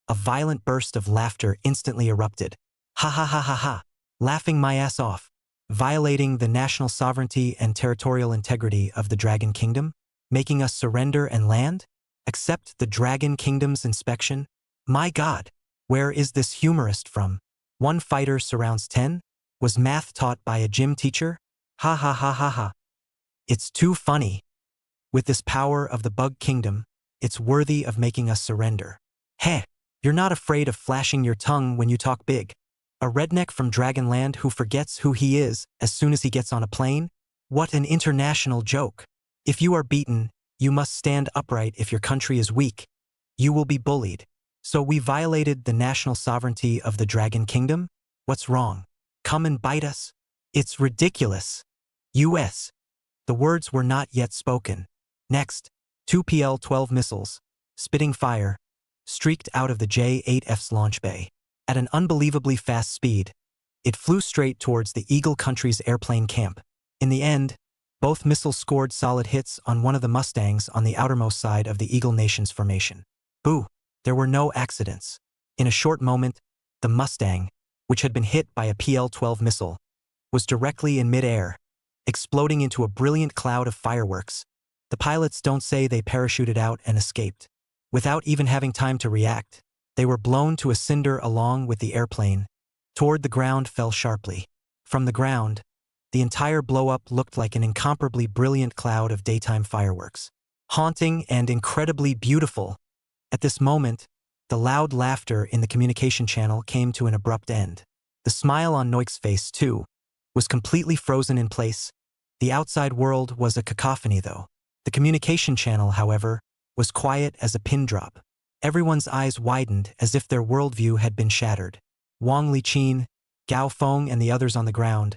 a violent burst of laughter instantly erupted. Ha ha ha ha ha. Laughing my ass off. Violating the national sovereignty and territorial integrity of the Dragon Kingdom? Making us surrender and land? Accept the Dragon Kingdom's inspection? My God, where is this humorist from? 1 fighter surrounds 10? Was math taught by a gym teacher? Ha ha ha ha ha. It's too funny. With this power of the Bug Kingdom, it's worthy of making us surrender. Heh, you're not afraid of flashing your tongue when you talk big. A redneck from Dragonland who forgets who he is as soon as he gets on a plane? What an international joke. If you are beaten, you must stand upright. If your country is weak, you will be bullied. So we violated the national sovereignty of the Dragon Kingdom? What's wrong? Come and bite us? It's ridiculous. U.S. The words were not yet spoken. Next, 2 PL-12 missiles, spitting fire, streaked out of the J-8F's launch bay. At an unbelievably fast speed, it flew straight towards the Eagle Country's airplane camp. In the end, both missiles scored solid hits on one of the Mustangs on the outermost side of the Eagle Nation's formation. Boo! There were no accidents. In a short moment, the Mustang, which had been hit by a PL-12 missile, was directly in mid-air, exploding into a brilliant cloud of fireworks. The pilots don't say they parachuted out and escaped. Without even having time to react, they were blown to a cinder along with the airplane. Toward the ground fell sharply. From the ground, the entire blow-up looked like an incomparably brilliant cloud of daytime fireworks. Haunting and incredibly beautiful. At this moment, the loud laughter in the communication channel came to an abrupt end. The smile on Noik's face, too, was completely frozen in place. The outside world was a cacophony, though. The communication channel, however, was quiet as a pin drop. Everyone's eyes widened as if their worldview had been shattered. Wang Liqin, Gao Feng, and the others on the ground,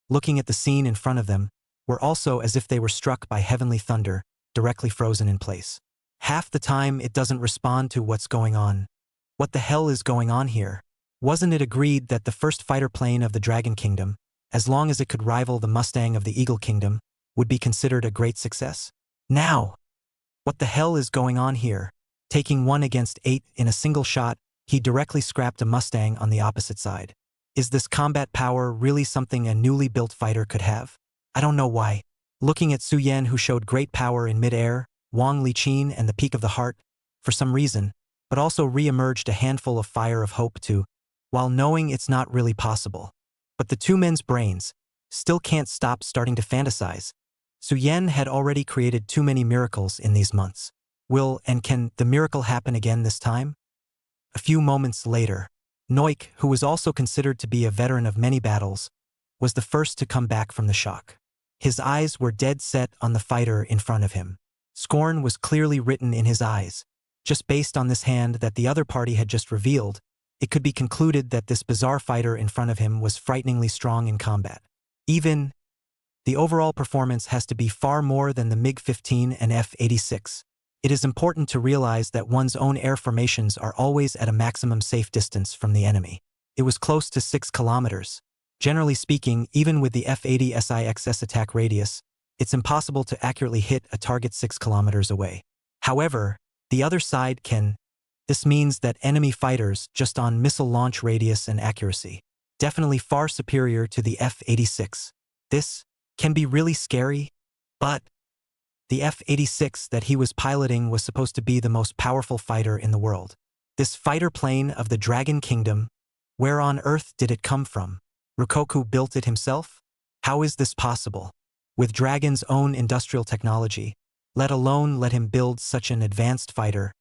looking at the scene in front of them, were also as if they were struck by heavenly thunder, directly frozen in place. Half the time it doesn't respond to what's going on. What the hell is going on here? Wasn't it agreed that the first fighter plane of the Dragon Kingdom, as long as it could rival the Mustang of the Eagle Kingdom, would be considered a great success? Now! What the hell is going on here? Taking 1 against 8 in a single shot, he directly scrapped a Mustang on the opposite side. Is this combat power really something a newly built fighter could have? I don't know why. Looking at Su Yan, who showed great power in mid-air, Wang Liqin and the peak of the heart, for some reason, but also re-emerged a handful of fire of hope too, while knowing it's not really possible. But the two men's brains still can't stop starting to fantasize. Su Yan had already created too many miracles in these months. Will and can the miracle happen again this time? A few moments later, Noik, who was also considered to be a veteran of many battles, was the first to come back from the shock. His eyes were dead set on the fighter in front of him. Scorn was clearly written in his eyes. Just based on this hand that the other party had just revealed, it could be concluded that this bizarre fighter in front of him was frighteningly strong in combat. Even the overall performance has to be far more than the MiG-15 and F-86. It is important to realize that one's own air formations are always at a maximum safe distance from the enemy. It was close to 6 kilometers. Generally speaking, even with the F-80 SIXS attack radius, it's impossible to accurately hit a target 6 kilometers away. However, the other side can. This means that enemy fighters, just on missile launch radius and accuracy, definitely far superior to the F-86. This can be really scary, but the F-86 that he was piloting was supposed to be the most powerful fighter in the world. This fighter plane of the Dragon Kingdom, where on earth did it come from? Rikoku built it himself? How is this possible? With Dragon's own industrial technology, let alone let him build such an advanced fighter,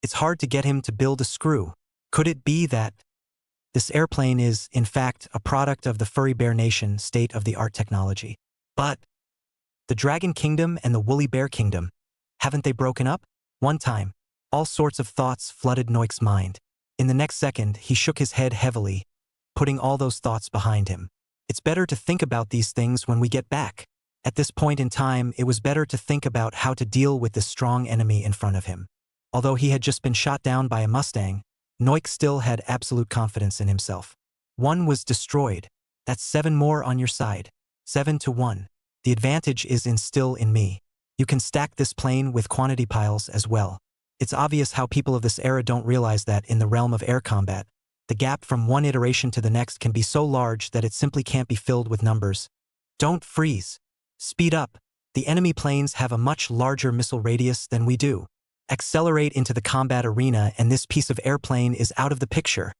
it's hard to get him to build a screw. Could it be that this airplane is, in fact, a product of the Furry Bear Nation state-of-the-art technology? But the Dragon Kingdom and the Woolly Bear Kingdom, haven't they broken up? One time, all sorts of thoughts flooded Noik's mind. In the next second, he shook his head heavily, putting all those thoughts behind him. It's better to think about these things when we get back. At this point in time, it was better to think about how to deal with this strong enemy in front of him. Although he had just been shot down by a Mustang, Noik still had absolute confidence in himself. 1 was destroyed. That's 7 more on your side. 7-1. The advantage is still in me. You can stack this plane with quantity piles as well. It's obvious how people of this era don't realize that in the realm of air combat, the gap from one iteration to the next can be so large that it simply can't be filled with numbers. Don't freeze. Speed up. The enemy planes have a much larger missile radius than we do. Accelerate into the combat arena and this piece of airplane is out of the picture.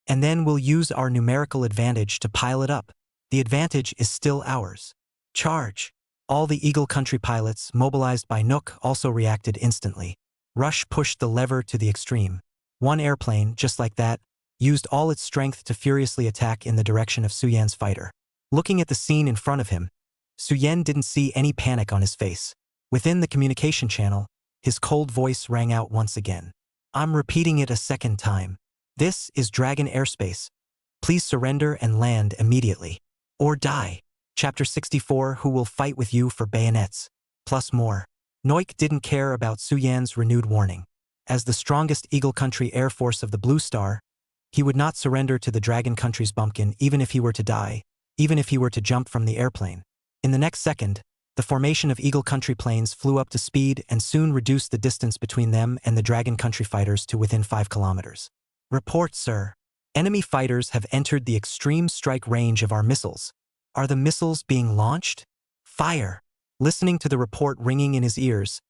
And then we'll use our numerical advantage to pile it up. The advantage is still ours. Charge. All the Eagle Country pilots, mobilized by Nook, also reacted instantly. Rush pushed the lever to the extreme. One airplane, just like that, used all its strength to furiously attack in the direction of Su Yan's fighter. Looking at the scene in front of him, Su Yan didn't see any panic on his face. Within the communication channel, his cold voice rang out once again. I'm repeating it a second time. This is Dragon airspace. Please surrender and land immediately. Or die. Chapter 64, Who will fight with you for bayonets? Plus more. Noik didn't care about Su Yan's renewed warning. As the strongest Eagle Country Air Force of the Blue Star, he would not surrender to the Dragon Country's bumpkin even if he were to die, even if he were to jump from the airplane. In the next second, the formation of Eagle Country planes flew up to speed and soon reduced the distance between them and the Dragon Country fighters to within 5 kilometers. Report, sir. Enemy fighters have entered the extreme strike range of our missiles. Are the missiles being launched? Fire! Listening to the report ringing in his ears,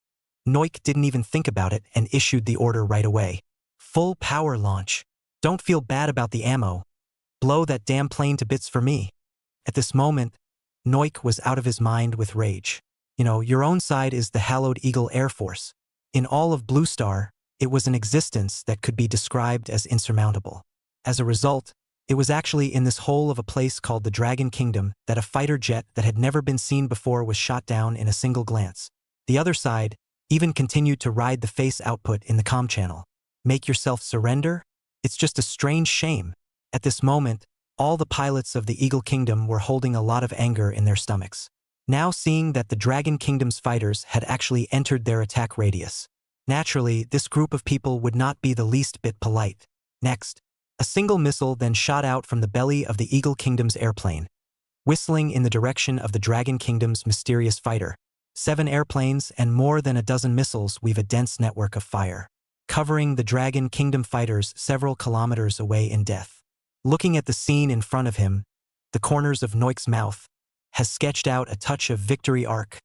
Noik didn't even think about it and issued the order right away. Full power launch. Don't feel bad about the ammo. Blow that damn plane to bits for me. At this moment, Noik was out of his mind with rage. Your own side is the hallowed Eagle Air Force. In all of Blue Star, it was an existence that could be described as insurmountable. As a result, it was actually in this hole of a place called the Dragon Kingdom that a fighter jet that had never been seen before was shot down in a single glance. The other side even continued to ride the face output in the comm channel. Make yourself surrender? It's just a strange shame. At this moment, all the pilots of the Eagle Kingdom were holding a lot of anger in their stomachs. Now seeing that the Dragon Kingdom's fighters had actually entered their attack radius. Naturally, this group of people would not be the least bit polite. Next, a single missile then shot out from the belly of the Eagle Kingdom's airplane, whistling in the direction of the Dragon Kingdom's mysterious fighter. 7 airplanes and more than a dozen missiles weave a dense network of fire, covering the Dragon Kingdom fighters several kilometers away in death. Looking at the scene in front of him, the corners of Noik's mouth has sketched out a touch of victory arc.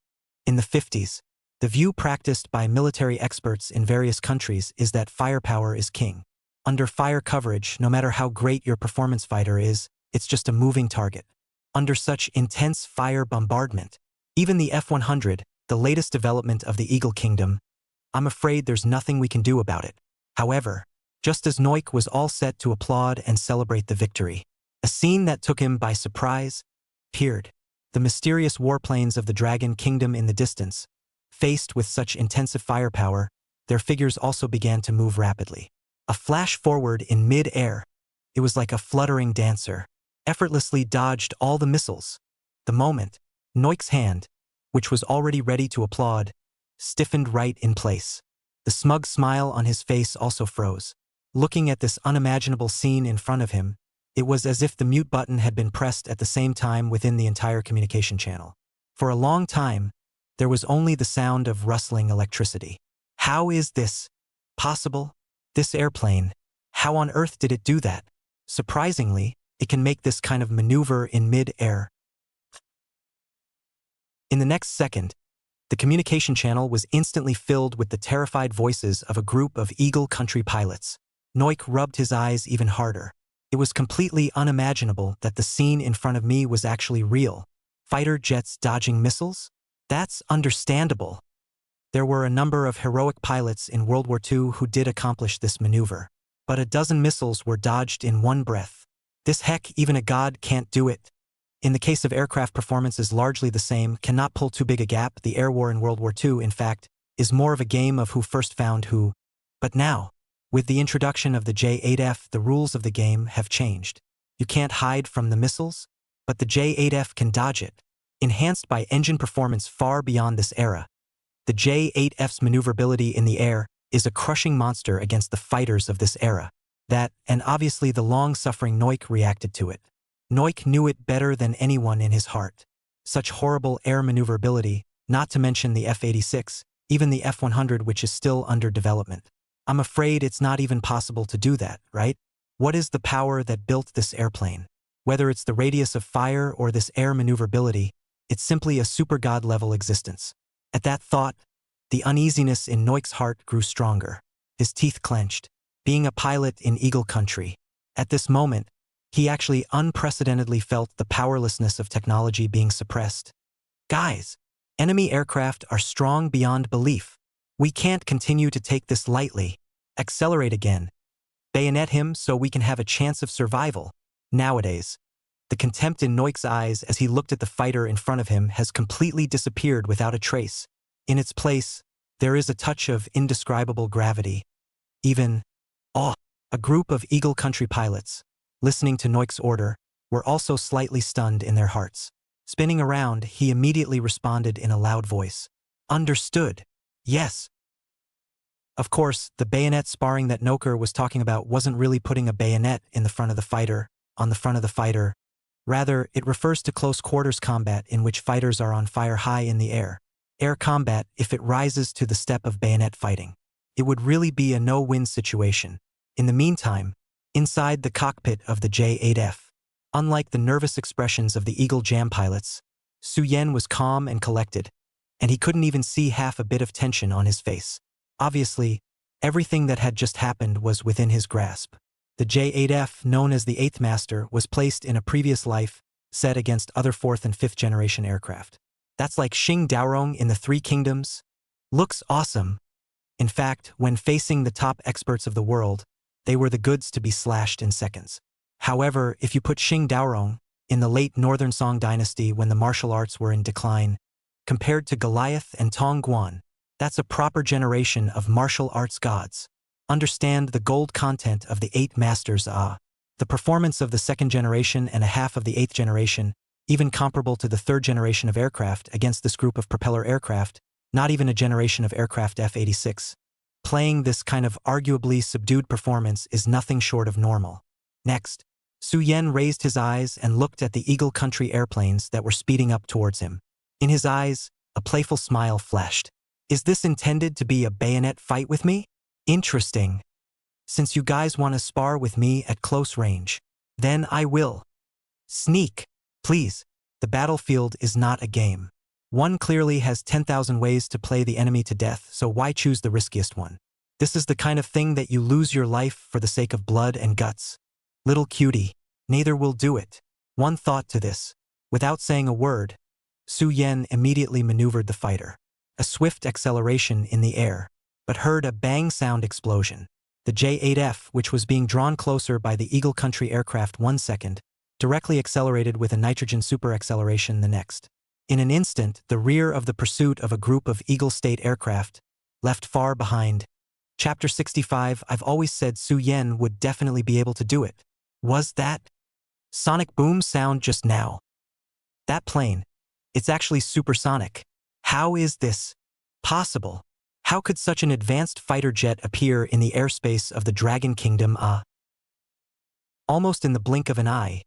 In the 50s, the view practiced by military experts in various countries is that firepower is king. Under fire coverage, no matter how great your performance fighter is, it's just a moving target. Under such intense fire bombardment, even the F-100, the latest development of the Eagle Kingdom, I'm afraid there's nothing we can do about it. However, just as Noik was all set to applaud and celebrate the victory, a scene that took him by surprise appeared. The mysterious warplanes of the Dragon Kingdom in the distance, faced with such intensive firepower, their figures also began to move rapidly. A flash forward in mid-air, it was like a fluttering dancer, effortlessly dodged all the missiles. The moment, Noik's hand, which was already ready to applaud, stiffened right in place. The smug smile on his face also froze. Looking at this unimaginable scene in front of him, it was as if the mute button had been pressed at the same time within the entire communication channel. For a long time, there was only the sound of rustling electricity. How is this possible? This airplane, how on earth did it do that? Surprisingly, it can make this kind of maneuver in mid-air. In the next second, the communication channel was instantly filled with the terrified voices of a group of Eagle Country pilots. Noik rubbed his eyes even harder. It was completely unimaginable that the scene in front of me was actually real. Fighter jets dodging missiles? That's understandable. There were a number of heroic pilots in World War II who did accomplish this maneuver. But a dozen missiles were dodged in one breath. Even a god can't do it. In the case of aircraft, performance is largely the same, cannot pull too big a gap. The air war in World War II, in fact, is more of a game of who first found who. But now, with the introduction of the J-8F, the rules of the game have changed. You can't hide from the missiles, but the J-8F can dodge it. Enhanced by engine performance far beyond this era, the J-8F's maneuverability in the air is a crushing monster against the fighters of this era. That, and obviously the long-suffering Noik reacted to it. Noik knew it better than anyone in his heart. Such horrible air maneuverability, not to mention the F-86, even the F-100, which is still under development. I'm afraid it's not even possible to do that, right? What is the power that built this airplane? Whether it's the radius of fire or this air maneuverability, it's simply a super god-level existence. At that thought, the uneasiness in Noik's heart grew stronger. His teeth clenched. Being a pilot in Eagle Country, at this moment, he actually unprecedentedly felt the powerlessness of technology being suppressed. Guys, enemy aircraft are strong beyond belief. We can't continue to take this lightly. Accelerate again. Bayonet him so we can have a chance of survival. Nowadays, the contempt in Noik's eyes as he looked at the fighter in front of him has completely disappeared without a trace. In its place, there is a touch of indescribable gravity. Even awe. A group of Eagle Country pilots, listening to Noik's order, were also slightly stunned in their hearts. Spinning around, he immediately responded in a loud voice. Understood. Yes. Of course, the bayonet sparring that Noker was talking about wasn't really putting a bayonet in the front of the fighter, on the front of the fighter. Rather, it refers to close quarters combat in which fighters are on fire high in the air. Air combat, if it rises to the step of bayonet fighting. It would really be a no-win situation. In the meantime, inside the cockpit of the J-8F. Unlike the nervous expressions of the Eagle Jam pilots, Su-yen was calm and collected, and he couldn't even see half a bit of tension on his face. Obviously, everything that had just happened was within his grasp. The J-8F, known as the Eighth Master, was placed in a previous life set against other 4th and 5th generation aircraft. That's like Xing Daorong in the Three Kingdoms. Looks awesome. In fact, when facing the top experts of the world, they were the goods to be slashed in seconds. However, if you put Xing Daorong in the late Northern Song dynasty when the martial arts were in decline, compared to Goliath and Tong Guan, that's a proper generation of martial arts gods. Understand the gold content of the 8 masters. The performance of the 2nd generation and a half of the 8th generation, even comparable to the 3rd generation of aircraft against this group of propeller aircraft, not even a generation of aircraft F-86. Playing this kind of arguably subdued performance is nothing short of normal. Next, Su-yen raised his eyes and looked at the Eagle Country airplanes that were speeding up towards him. In his eyes, a playful smile flashed. Is this intended to be a bayonet fight with me? Interesting. Since you guys want to spar with me at close range, then I will. Sneak. Please. The battlefield is not a game. One clearly has 10,000 ways to play the enemy to death, so why choose the riskiest one? This is the kind of thing that you lose your life for the sake of blood and guts. Little cutie, neither will do it. One thought to this. Without saying a word, Su-yen immediately maneuvered the fighter. A swift acceleration in the air, but heard a bang sound explosion. The J-8F, which was being drawn closer by the Eagle Country aircraft 1 second, directly accelerated with a nitrogen superacceleration the next. In an instant, the rear of the pursuit of a group of Eagle State aircraft, left far behind. Chapter 65. I've always said Su-yen would definitely be able to do it. Was that sonic boom sound just now? That plane, it's actually supersonic. How is this possible? How could such an advanced fighter jet appear in the airspace of the Dragon Kingdom? Almost in the blink of an eye,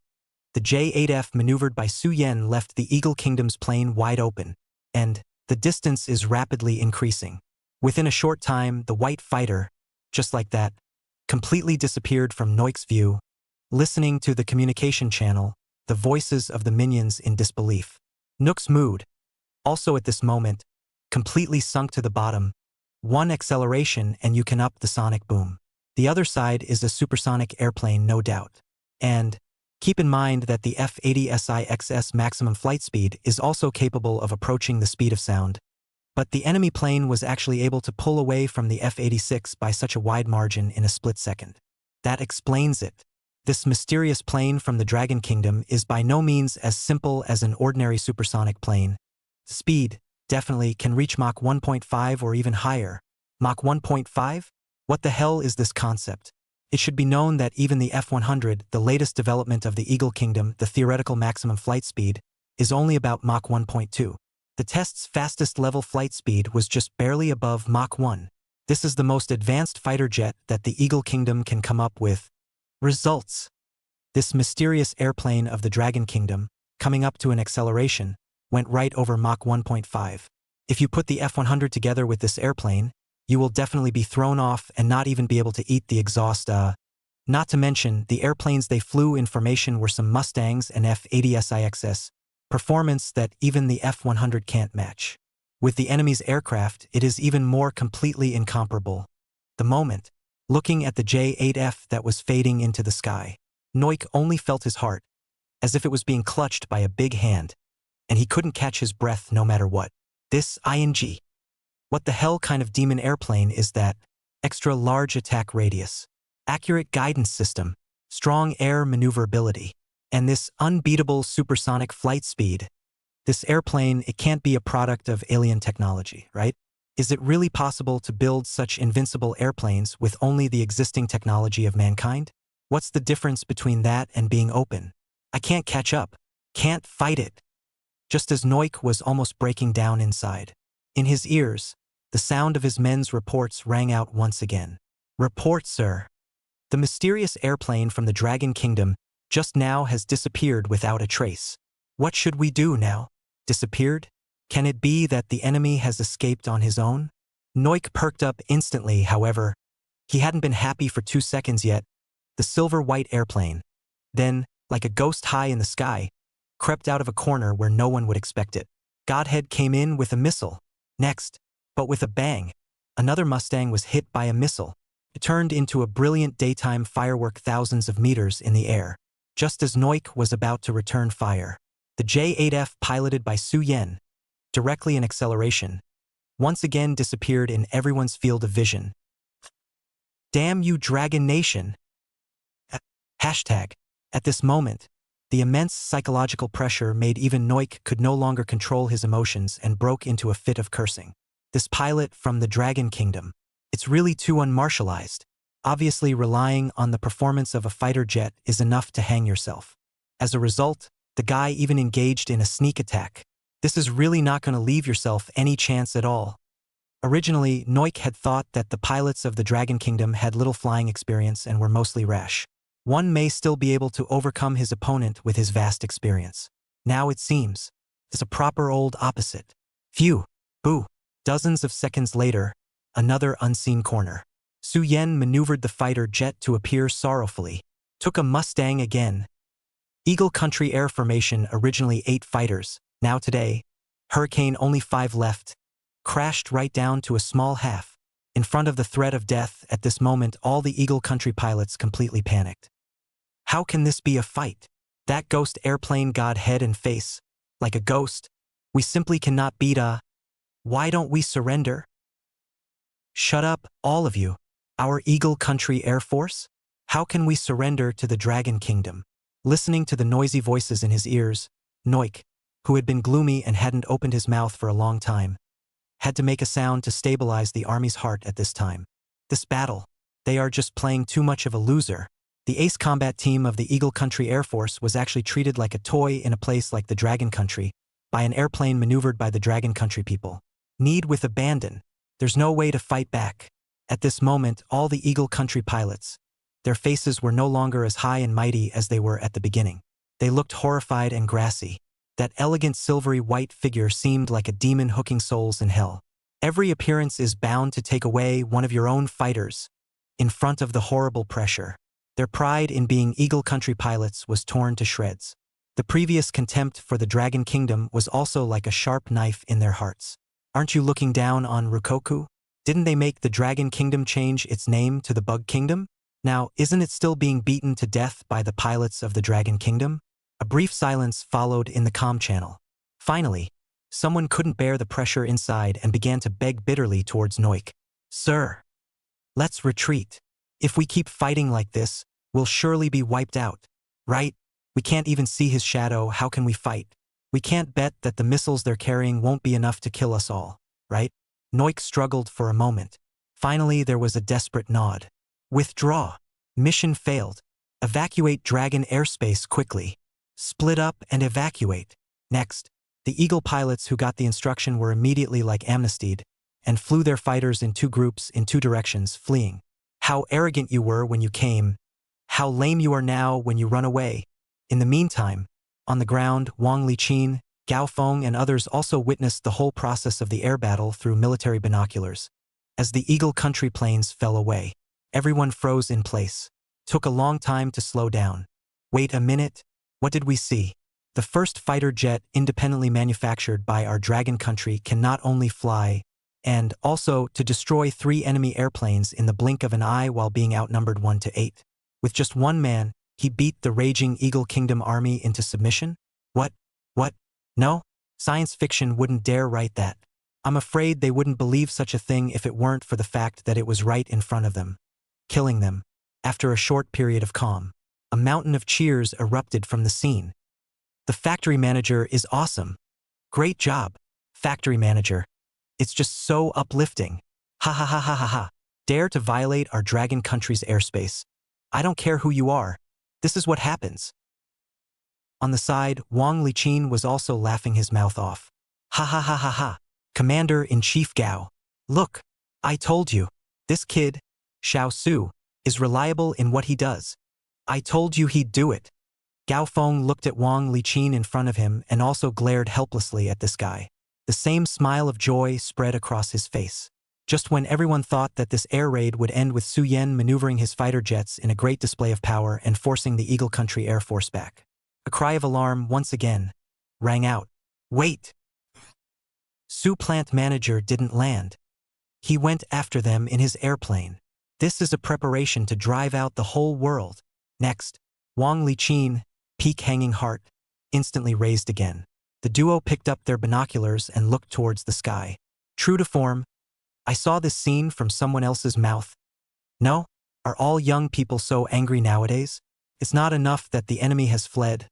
the J-8F maneuvered by Su-yen left the Eagle Kingdom's plane wide open, and the distance is rapidly increasing. Within a short time, the white fighter, just like that, completely disappeared from Noik's view, listening to the communication channel, the voices of the minions in disbelief. Nook's mood, also at this moment, completely sunk to the bottom. One acceleration and you can up the sonic boom. The other side is a supersonic airplane, no doubt. And keep in mind that the F-80SIX's maximum flight speed is also capable of approaching the speed of sound. But the enemy plane was actually able to pull away from the F-86 by such a wide margin in a split second. That explains it. This mysterious plane from the Dragon Kingdom is by no means as simple as an ordinary supersonic plane. Speed, definitely, can reach Mach 1.5 or even higher. Mach 1.5? What the hell is this concept? It should be known that even the F-100, the latest development of the Eagle Kingdom, the theoretical maximum flight speed, is only about Mach 1.2. The test's fastest level flight speed was just barely above Mach 1. This is the most advanced fighter jet that the Eagle Kingdom can come up with. Results. This mysterious airplane of the Dragon Kingdom, coming up to an acceleration, went right over Mach 1.5. If you put the F-100 together with this airplane, you will definitely be thrown off and not even be able to eat the exhaust. Not to mention, the airplanes they flew in formation were some Mustangs and F-80SIXs, performance that even the F-100 can't match. With the enemy's aircraft, it is even more completely incomparable. The moment, looking at the J-8F that was fading into the sky, Noik only felt his heart, as if it was being clutched by a big hand, and he couldn't catch his breath no matter what. This ING. What the hell kind of demon airplane is that? Extra large attack radius, accurate guidance system, strong air maneuverability, and this unbeatable supersonic flight speed. This airplane, it can't be a product of alien technology, right? Is it really possible to build such invincible airplanes with only the existing technology of mankind? What's the difference between that and being open? I can't catch up. Can't fight it. Just as Noik was almost breaking down inside. In his ears, the sound of his men's reports rang out once again. Report, sir. The mysterious airplane from the Dragon Kingdom just now has disappeared without a trace. What should we do now? Disappeared? Can it be that the enemy has escaped on his own? Noik perked up instantly, however. He hadn't been happy for 2 seconds yet, the silver-white airplane. Then, like a ghost high in the sky, crept out of a corner where no one would expect it. Godhead came in with a missile. Next, but with a bang, another Mustang was hit by a missile. It turned into a brilliant daytime firework thousands of meters in the air. Just as Noik was about to return fire, the J-8F piloted by Su Yen, directly in acceleration, once again disappeared in everyone's field of vision. Damn you, Dragon Nation! Hashtag. At this moment, the immense psychological pressure made even Noik could no longer control his emotions and broke into a fit of cursing. This pilot from the Dragon Kingdom, it's really too unmartialized. Obviously, relying on the performance of a fighter jet is enough to hang yourself. As a result, the guy even engaged in a sneak attack. This is really not going to leave yourself any chance at all. Originally, Noik had thought that the pilots of the Dragon Kingdom had little flying experience and were mostly rash. One may still be able to overcome his opponent with his vast experience. Now it seems, it's a proper old opposite. Phew, boo. Dozens of seconds later, another unseen corner. Su Yen maneuvered the fighter jet to appear sorrowfully. Took a Mustang again. Eagle Country Air Formation originally 8 fighters, now today, Hurricane only 5 left. Crashed right down to a small half. In front of the threat of death at this moment, all the Eagle Country pilots completely panicked. How can this be a fight? That ghost airplane got head and face. Like a ghost. We simply cannot beat a... Why don't we surrender? Shut up, all of you. Our Eagle Country Air Force? How can we surrender to the Dragon Kingdom? Listening to the noisy voices in his ears, Noik, who had been gloomy and hadn't opened his mouth for a long time, had to make a sound to stabilize the army's heart at this time. This battle, they are just playing too much of a loser. The ace combat team of the Eagle Country Air Force was actually treated like a toy in a place like the Dragon Country, by an airplane maneuvered by the Dragon Country people. Need with abandon. There's no way to fight back. At this moment, all the Eagle Country pilots, their faces were no longer as high and mighty as they were at the beginning. They looked horrified and grassy. That elegant silvery white figure seemed like a demon hooking souls in hell. Every appearance is bound to take away one of your own fighters in front of the horrible pressure. Their pride in being Eagle Country pilots was torn to shreds. The previous contempt for the Dragon Kingdom was also like a sharp knife in their hearts. Aren't you looking down on Rikoku? Didn't they make the Dragon Kingdom change its name to the Bug Kingdom? Now, isn't it still being beaten to death by the pilots of the Dragon Kingdom? A brief silence followed in the comm channel. Finally, someone couldn't bear the pressure inside and began to beg bitterly towards Noik. Sir, let's retreat. If we keep fighting like this, we'll surely be wiped out. Right? We can't even see his shadow, how can we fight? We can't bet that the missiles they're carrying won't be enough to kill us all, right? Noik struggled for a moment. Finally, there was a desperate nod. Withdraw. Mission failed. Evacuate Dragon airspace quickly. Split up and evacuate. Next, the Eagle pilots who got the instruction were immediately like amnestied and flew their fighters in 2 groups in 2 directions, fleeing. How arrogant you were when you came. How lame you are now when you run away. In the meantime, on the ground, Wang Liqin, Gao Feng and others also witnessed the whole process of the air battle through military binoculars. As the Eagle Country planes fell away, everyone froze in place. Took a long time to slow down. Wait a minute. What did we see? The first fighter jet independently manufactured by our Dragon Country can not only fly, and also to destroy 3 enemy airplanes in the blink of an eye while being outnumbered 1-8. With just 1 man, he beat the raging Eagle Kingdom army into submission? What? No? Science fiction wouldn't dare write that. I'm afraid they wouldn't believe such a thing if it weren't for the fact that it was right in front of them. Killing them. After a short period of calm, a mountain of cheers erupted from the scene. The factory manager is awesome. Great job, factory manager. It's just so uplifting. Ha ha ha ha ha ha. Dare to violate our Dragon Country's airspace. I don't care who you are. This is what happens. On the side, Wang Liqin was also laughing his mouth off. Ha ha ha ha ha. Commander-in-Chief Gao. Look, I told you. This kid, Xiao Su, is reliable in what he does. I told you he'd do it. Gao Feng looked at Wang Liqin in front of him and also glared helplessly at this guy. The same smile of joy spread across his face. just when everyone thought that this air raid would end with Su Yen maneuvering his fighter jets in a great display of power and forcing the Eagle Country Air Force back. A cry of alarm once again rang out. Wait! Su plant manager didn't land. He went after them in his airplane. This is a preparation to drive out the whole world. Next, Wang Liqin, peak hanging heart, instantly raised again. The duo picked up their binoculars and looked towards the sky. True to form, I saw this scene from someone else's mouth. No? Are all young people so angry nowadays? It's not enough that the enemy has fled,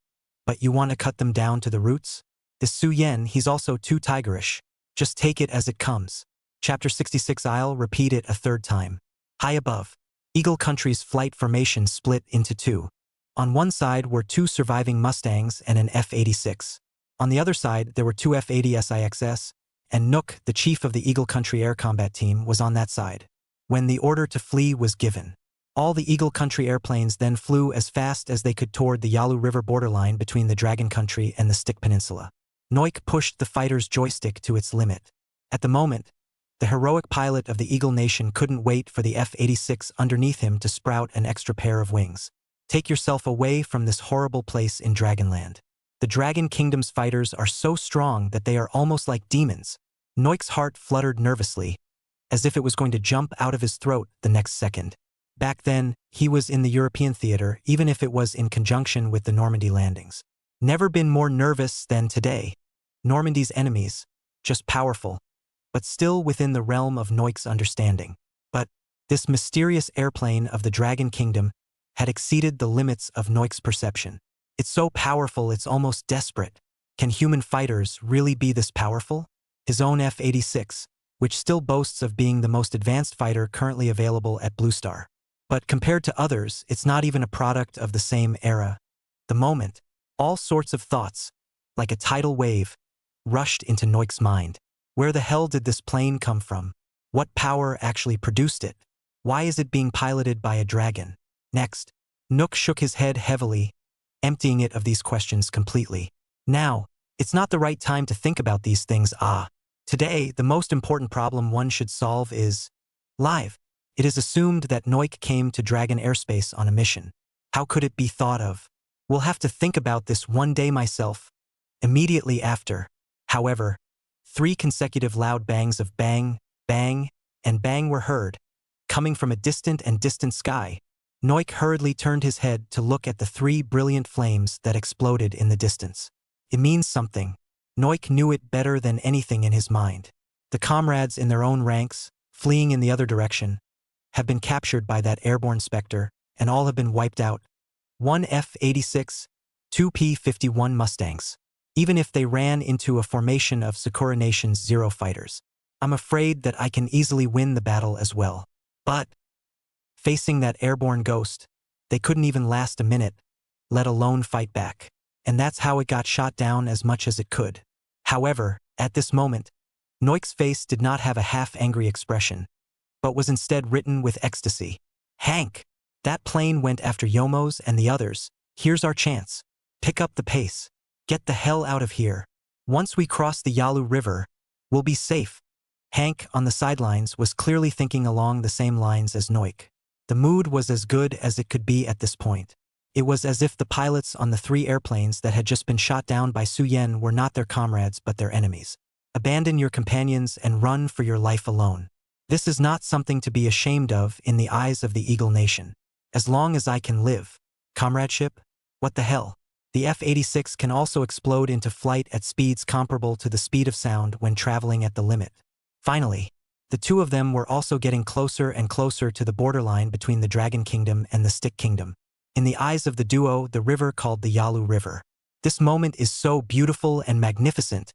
but you want to cut them down to the roots? This Su Yen, he's also too tigerish. Just take it as it comes. Chapter 66. I'll repeat it a third time. High above, Eagle Country's flight formation split into two. On one side were two surviving Mustangs and an F-86. On the other side, there were two F-80SIXS, and Nook, the chief of the Eagle Country Air Combat Team, was on that side. When the order to flee was given, all the Eagle Country airplanes then flew as fast as they could toward the Yalu River borderline between the Dragon Country and the Stick Peninsula. Noik pushed the fighter's joystick to its limit. At the moment, the heroic pilot of the Eagle Nation couldn't wait for the F-86 underneath him to sprout an extra pair of wings. Take yourself away from this horrible place in Dragonland. The Dragon Kingdom's fighters are so strong that they are almost like demons. Noik's heart fluttered nervously, as if it was going to jump out of his throat the next second. Back then, he was in the European theater, even if it was in conjunction with the Normandy landings. Never been more nervous than today. Normandy's enemies, just powerful, but still within the realm of Noik's understanding. But this mysterious airplane of the Dragon Kingdom had exceeded the limits of Noik's perception. It's so powerful it's almost desperate. Can human fighters really be this powerful? His own F-86, which still boasts of being the most advanced fighter currently available at Blue Star. But compared to others, it's not even a product of the same era. The moment, all sorts of thoughts, like a tidal wave, rushed into Noik's mind. Where the hell did this plane come from? What power actually produced it? Why is it being piloted by a dragon? Next, Nook shook his head heavily, emptying it of these questions completely. Now, it's not the right time to think about these things. Today, the most important problem one should solve is live. It is assumed that Noik came to Dragon airspace on a mission. How could it be thought of? We'll have to think about this one day myself. Immediately after, however, 3 consecutive loud bangs of bang, bang, and bang were heard, coming from a distant sky. Noik hurriedly turned his head to look at the 3 brilliant flames that exploded in the distance. It means something. Noik knew it better than anything in his mind. The comrades in their own ranks, fleeing in the other direction, have been captured by that airborne specter, and all have been wiped out. 1 F-86, 2 P-51 Mustangs. Even if they ran into a formation of Sakura Nation's Zero fighters, I'm afraid that I can easily win the battle as well. But, facing that airborne ghost, they couldn't even last a minute, let alone fight back. And that's how it got shot down as much as it could. However, at this moment, Noik's face did not have a half-angry expression, but was instead written with ecstasy. Hank! That plane went after Yomos and the others. Here's our chance. Pick up the pace. Get the hell out of here. Once we cross the Yalu River, we'll be safe. Hank, on the sidelines, was clearly thinking along the same lines as Noik. The mood was as good as it could be at this point. It was as if the pilots on the 3 airplanes that had just been shot down by Su Yen were not their comrades but their enemies. Abandon your companions and run for your life alone. This is not something to be ashamed of in the eyes of the Eagle Nation. As long as I can live. Comradeship? What the hell? The F-86 can also explode into flight at speeds comparable to the speed of sound when traveling at the limit. Finally, the 2 of them were also getting closer and closer to the borderline between the Dragon Kingdom and the Stick Kingdom. In the eyes of the duo, the river called the Yalu River. This moment is so beautiful and magnificent.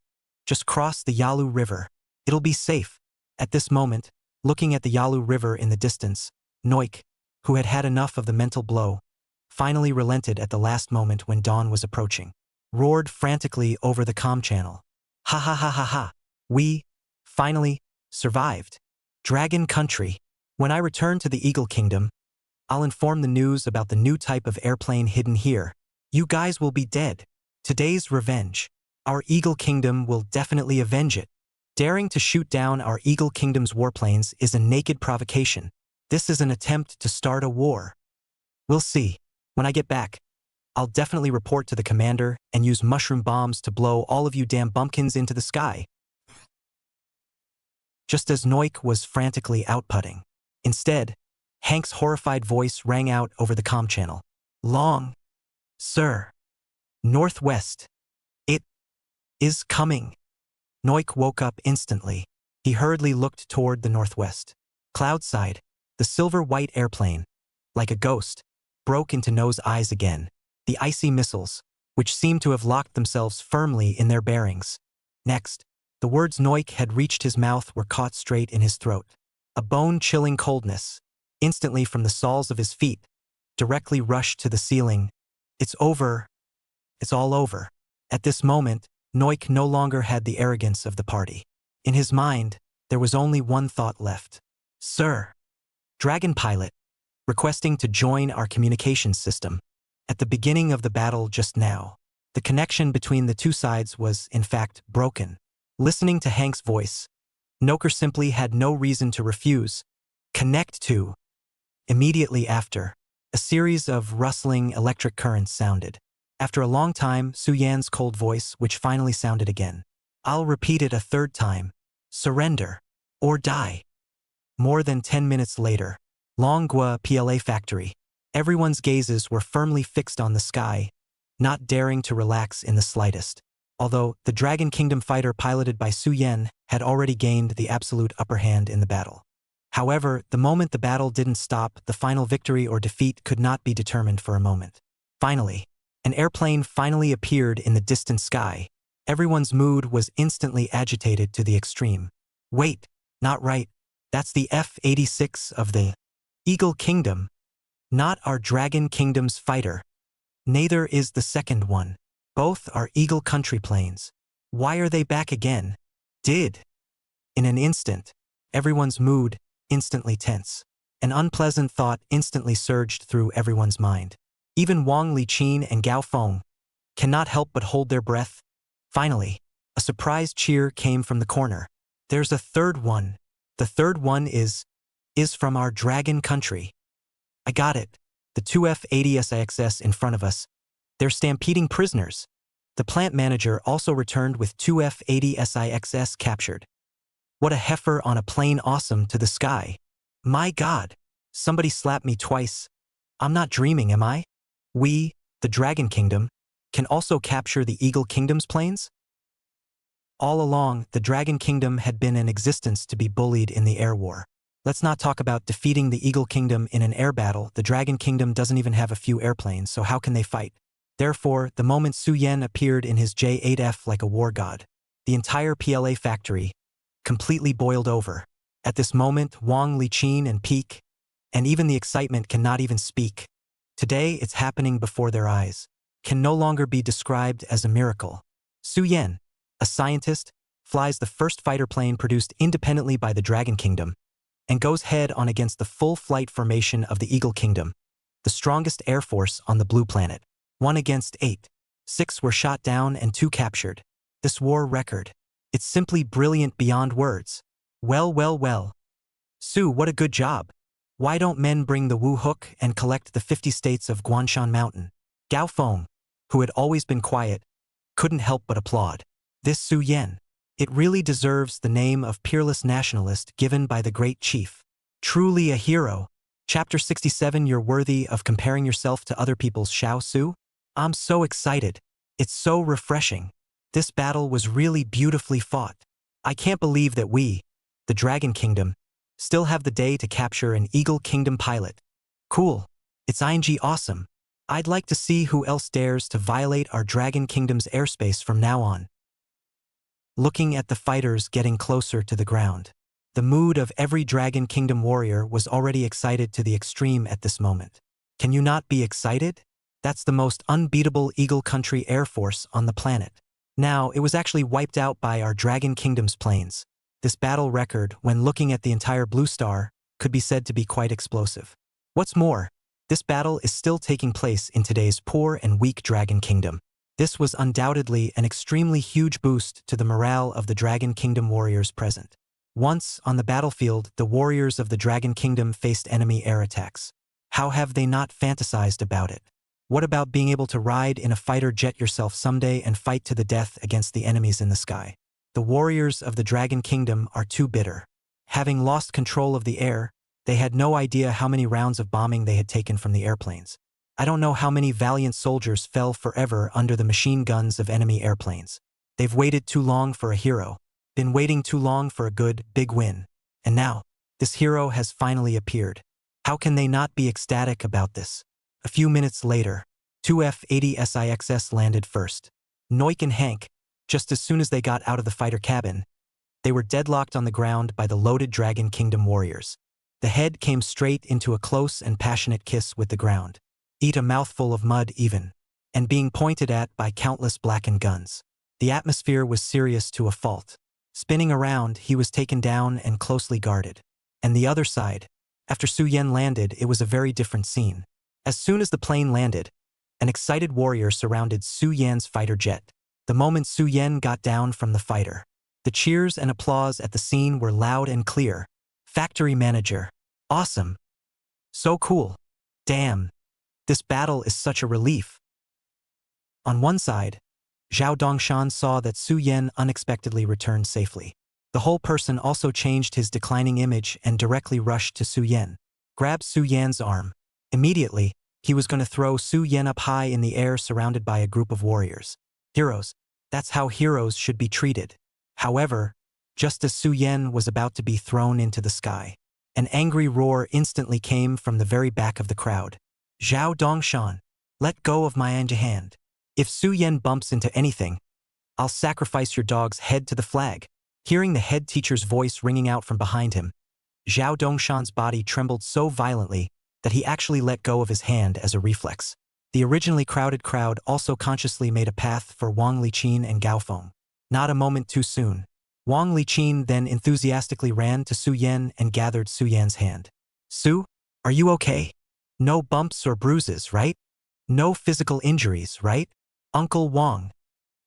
Just cross the Yalu River. It'll be safe. At this moment, looking at the Yalu River in the distance, Noik, who had had enough of the mental blow, finally relented at the last moment when dawn was approaching, roared frantically over the comm channel. Ha ha ha ha ha. We, finally, survived. Dragon Country. When I return to the Eagle Kingdom, I'll inform the news about the new type of airplane hidden here. You guys will be dead. Today's revenge. Our Eagle Kingdom will definitely avenge it. Daring to shoot down our Eagle Kingdom's warplanes is a naked provocation. This is an attempt to start a war. We'll see. When I get back, I'll definitely report to the commander and use mushroom bombs to blow all of you damn bumpkins into the sky. Just as Noik was frantically outputting. Instead, Hank's horrified voice rang out over the comm channel. Long, sir. Northwest. It is coming. Noik woke up instantly. He hurriedly looked toward the northwest. Cloudside, the silver-white airplane, like a ghost, broke into No's eyes again. The icy missiles, which seemed to have locked themselves firmly in their bearings. Next, the words Noik had reached his mouth were caught straight in his throat. A bone-chilling coldness, instantly from the soles of his feet, directly rushed to the ceiling. It's over. It's all over. At this moment, Noik no longer had the arrogance of the party. In his mind, there was only one thought left. Sir. Dragon pilot, requesting to join our communications system. At the beginning of the battle just now, the connection between the two sides was, in fact, broken. Listening to Hank's voice, Noker simply had no reason to refuse. Connect to. Immediately after, a series of rustling electric currents sounded. After a long time, Su Yan's cold voice, which finally sounded again. I'll repeat it a third time. Surrender. Or die. More than 10 minutes later, Longhua PLA factory. Everyone's gazes were firmly fixed on the sky, not daring to relax in the slightest. Although the Dragon Kingdom fighter piloted by Su Yan had already gained the absolute upper hand in the battle. However, the moment the battle didn't stop, the final victory or defeat could not be determined for a moment. Finally, an airplane finally appeared in the distant sky. Everyone's mood was instantly agitated to the extreme. Wait, not right. That's the F-86 of the Eagle Kingdom, not our Dragon Kingdom's fighter. Neither is the second one. Both are Eagle Country planes. Why are they back again? In an instant, everyone's mood instantly tense. An unpleasant thought instantly surged through everyone's mind. Even Wang Liqin and Gao Feng cannot help but hold their breath. Finally, a surprised cheer came from the corner. There's a third one. The third one is from our Dragon Country. I got it. The two F-80SIXS in front of us. They're stampeding prisoners. The plant manager also returned with two F-80SIXS captured. What a heifer on a plane, awesome to the sky. My God, somebody slapped me twice. I'm not dreaming, am I? We, the Dragon Kingdom, can also capture the Eagle Kingdom's planes? All along, the Dragon Kingdom had been in existence to be bullied in the air war. Let's not talk about defeating the Eagle Kingdom in an air battle. The Dragon Kingdom doesn't even have a few airplanes, so how can they fight? Therefore, the moment Su Yan appeared in his J-8F like a war god, the entire PLA factory completely boiled over. At this moment, Wang Liqin and Peak, and even the excitement cannot even speak. Today, it's happening before their eyes. Can no longer be described as a miracle. Su Yan, a scientist, flies the first fighter plane produced independently by the Dragon Kingdom, and goes head-on against the full flight formation of the Eagle Kingdom, the strongest air force on the blue planet. 1 against 8. 6 were shot down and 2 captured. This war record. It's simply brilliant beyond words. Well. Su, what a good job. Why don't men bring the Wu Hook and collect the 50 states of Guanshan Mountain? Gao Feng, who had always been quiet, couldn't help but applaud. This Su Yan. It really deserves the name of peerless nationalist given by the great chief. Truly a hero. Chapter 67. You're worthy of comparing yourself to other people's Xiao Su? I'm so excited. It's so refreshing. This battle was really beautifully fought. I can't believe that we, the Dragon Kingdom, still have the day to capture an Eagle Kingdom pilot. Cool. It's ING awesome. I'd like to see who else dares to violate our Dragon Kingdom's airspace from now on. Looking at the fighters getting closer to the ground, the mood of every Dragon Kingdom warrior was already excited to the extreme at this moment. Can you not be excited? That's the most unbeatable Eagle Country Air Force on the planet. Now, it was actually wiped out by our Dragon Kingdom's planes. This battle record, when looking at the entire Blue Star, could be said to be quite explosive. What's more, this battle is still taking place in today's poor and weak Dragon Kingdom. This was undoubtedly an extremely huge boost to the morale of the Dragon Kingdom warriors present. Once, on the battlefield, the warriors of the Dragon Kingdom faced enemy air attacks. How have they not fantasized about it? What about being able to ride in a fighter jet yourself someday and fight to the death against the enemies in the sky? The warriors of the Dragon Kingdom are too bitter. Having lost control of the air, they had no idea how many rounds of bombing they had taken from the airplanes. I don't know how many valiant soldiers fell forever under the machine guns of enemy airplanes. They've waited too long for a hero, been waiting too long for a good, big win. And now, this hero has finally appeared. How can they not be ecstatic about this? A few minutes later, two F-80SIXs landed first. Noik and Hank, just as soon as they got out of the fighter cabin, they were deadlocked on the ground by the loaded Dragon Kingdom warriors. The head came straight into a close and passionate kiss with the ground. Eat a mouthful of mud even. And being pointed at by countless blackened guns. The atmosphere was serious to a fault. Spinning around, he was taken down and closely guarded. And the other side, after Su Yen landed, it was a very different scene. As soon as the plane landed, an excited warrior surrounded Su Yen's fighter jet. The moment Su Yen got down from the fighter, the cheers and applause at the scene were loud and clear. Factory manager. Awesome. So cool. Damn. This battle is such a relief. On one side, Zhao Dongshan saw that Su Yen unexpectedly returned safely. The whole person also changed his declining image and directly rushed to Su Yen. Grabbed Su Yen's arm. Immediately, he was going to throw Su Yen up high in the air surrounded by a group of warriors. Heroes. That's how heroes should be treated. However, just as Su Yen was about to be thrown into the sky, an angry roar instantly came from the very back of the crowd. Zhao Dongshan, let go of my hand. If Su Yen bumps into anything, I'll sacrifice your dog's head to the flag. Hearing the head teacher's voice ringing out from behind him, Zhao Dongshan's body trembled so violently that he actually let go of his hand as a reflex. The originally crowded crowd also consciously made a path for Wang Liqin and Gao Feng. Not a moment too soon. Wang Liqin then enthusiastically ran to Su Yen and gathered Su Yen's hand. Su, are you okay? No bumps or bruises, right? No physical injuries, right? Uncle Wang.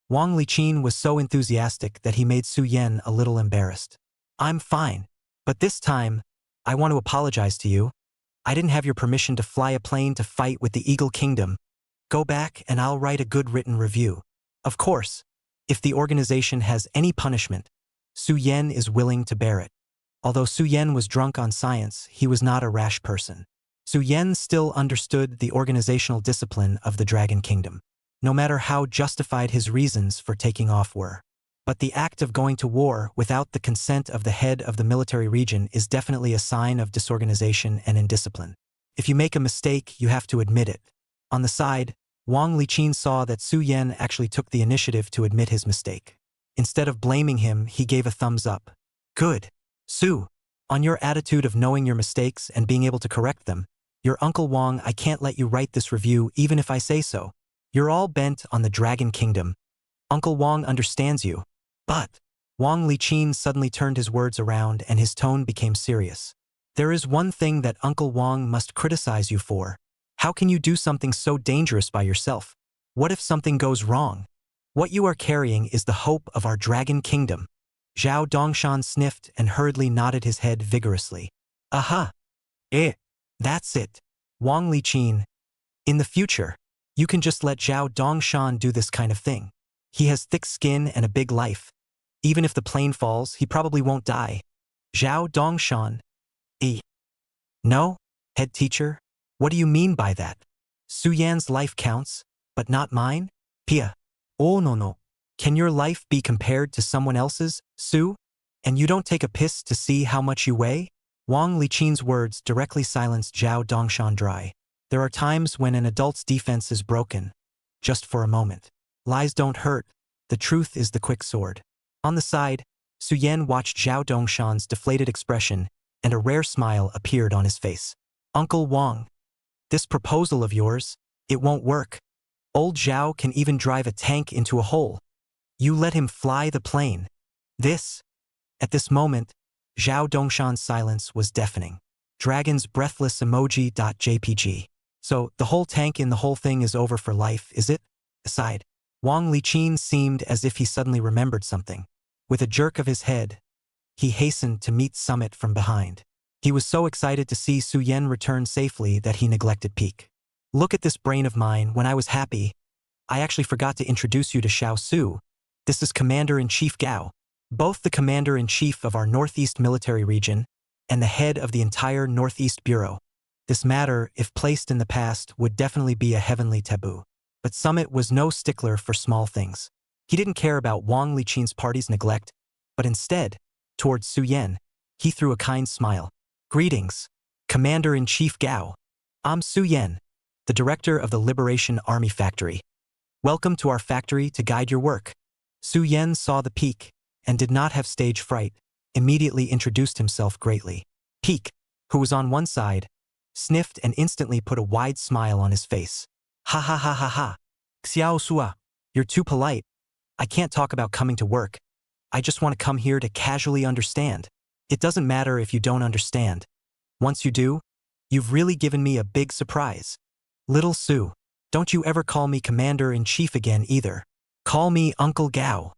Wang Liqin was so enthusiastic that he made Su Yen a little embarrassed. I'm fine. But this time, I want to apologize to you. I didn't have your permission to fly a plane to fight with the Eagle Kingdom. Go back and I'll write a good written review. Of course, if the organization has any punishment, Su Yen is willing to bear it. Although Su Yen was drunk on science, he was not a rash person. Su Yen still understood the organizational discipline of the Dragon Kingdom, no matter how justified his reasons for taking off were. But the act of going to war without the consent of the head of the military region is definitely a sign of disorganization and indiscipline. If you make a mistake, you have to admit it. On the side, Wang Liqin saw that Su Yen actually took the initiative to admit his mistake. Instead of blaming him, he gave a thumbs up. Good. Su, on your attitude of knowing your mistakes and being able to correct them, your Uncle Wang, I can't let you write this review even if I say so. You're all bent on the Dragon Kingdom. Uncle Wang understands you. But Wang Liqin suddenly turned his words around and his tone became serious. There is one thing that Uncle Wang must criticize you for. How can you do something so dangerous by yourself? What if something goes wrong? What you are carrying is the hope of our Dragon Kingdom. Zhao Dongshan sniffed and hurriedly nodded his head vigorously. Aha! That's it. Wang Liqin. In the future, you can just let Zhao Dongshan do this kind of thing. He has thick skin and a big life. Even if the plane falls, he probably won't die. Zhao Dongshan. No, head teacher? What do you mean by that? Su Yan's life counts, but not mine? Pia. Oh no. Can your life be compared to someone else's, Su? And you don't take a piss to see how much you weigh? Wang Liqin's words directly silenced Zhao Dongshan dry. There are times when an adult's defense is broken. Just for a moment. Lies don't hurt. The truth is the quick sword. On the side, Su Yen watched Zhao Dongshan's deflated expression, and a rare smile appeared on his face. Uncle Wang, this proposal of yours, it won't work. Old Zhao can even drive a tank into a hole. You let him fly the plane. At this moment, Zhao Dongshan's silence was deafening. Dragon's breathless emoji.jpg. So, the whole tank in the whole thing is over for life, is it? Aside. Wang Liqin seemed as if he suddenly remembered something. With a jerk of his head, he hastened to meet Summit from behind. He was so excited to see Su Yen return safely that he neglected peek. Look at this brain of mine. When I was happy, I actually forgot to introduce you to Xiao Su. This is Commander-in-Chief Gao, both the Commander-in-Chief of our Northeast Military Region and the head of the entire Northeast Bureau. This matter, if placed in the past, would definitely be a heavenly taboo. But Summit was no stickler for small things. He didn't care about Wang Liqin's party's neglect, but instead, towards Su Yen, he threw a kind smile. Greetings, Commander-in-Chief Gao. I'm Su Yen, the director of the Liberation Army Factory. Welcome to our factory to guide your work. Su Yen saw the peak and did not have stage fright, immediately introduced himself greatly. Peak, who was on one side, sniffed and instantly put a wide smile on his face. Ha ha ha ha ha. Xiao Sua, you're too polite. I can't talk about coming to work. I just want to come here to casually understand. It doesn't matter if you don't understand. Once you do, you've really given me a big surprise. Little Su, don't you ever call me Commander-in-Chief again either. Call me Uncle Gao.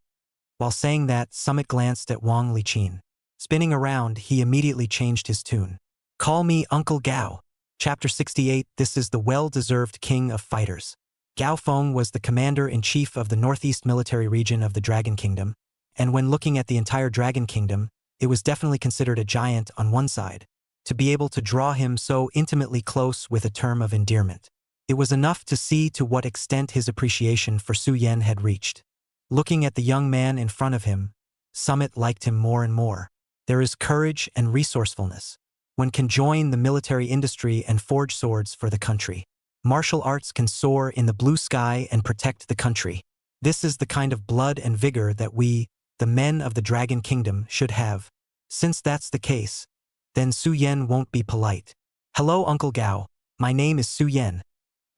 While saying that, Summit glanced at Wang Liqin. Spinning around, he immediately changed his tune. Call me Uncle Gao. Chapter 68. This is the well-deserved king of fighters. Gao Feng was the Commander-in-Chief of the Northeast Military Region of the Dragon Kingdom, and when looking at the entire Dragon Kingdom, it was definitely considered a giant on one side. To be able to draw him so intimately close with a term of endearment, it was enough to see to what extent his appreciation for Su Yen had reached. Looking at the young man in front of him, Summit liked him more and more. There is courage and resourcefulness. One can join the military industry and forge swords for the country. Martial arts can soar in the blue sky and protect the country. This is the kind of blood and vigor that we, the men of the Dragon Kingdom, should have. Since that's the case, then Su Yen won't be polite. Hello, Uncle Gao. My name is Su Yen.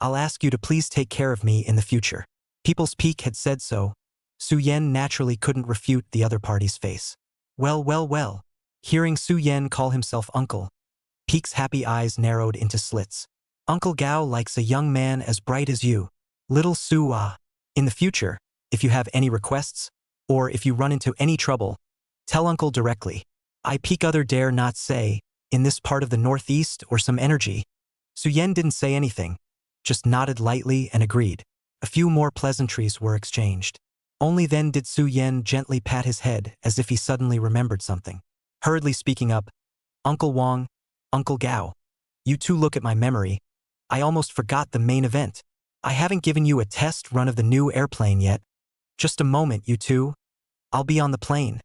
I'll ask you to please take care of me in the future. People's Peak had said so. Su Yen naturally couldn't refute the other party's face. Well, well, well. Hearing Su Yen call himself uncle, Peak's happy eyes narrowed into slits. Uncle Gao likes a young man as bright as you. Little Su In the future, if you have any requests, or if you run into any trouble, tell Uncle directly. I Peak other dare not say, in this part of the Northeast or some energy. Su Yen didn't say anything, just nodded lightly and agreed. A few more pleasantries were exchanged. Only then did Su Yen gently pat his head as if he suddenly remembered something. Hurriedly speaking up, Uncle Wang, Uncle Gao, you two look at my memory. I almost forgot the main event. I haven't given you a test run of the new airplane yet. Just a moment, you two. I'll be on the plane.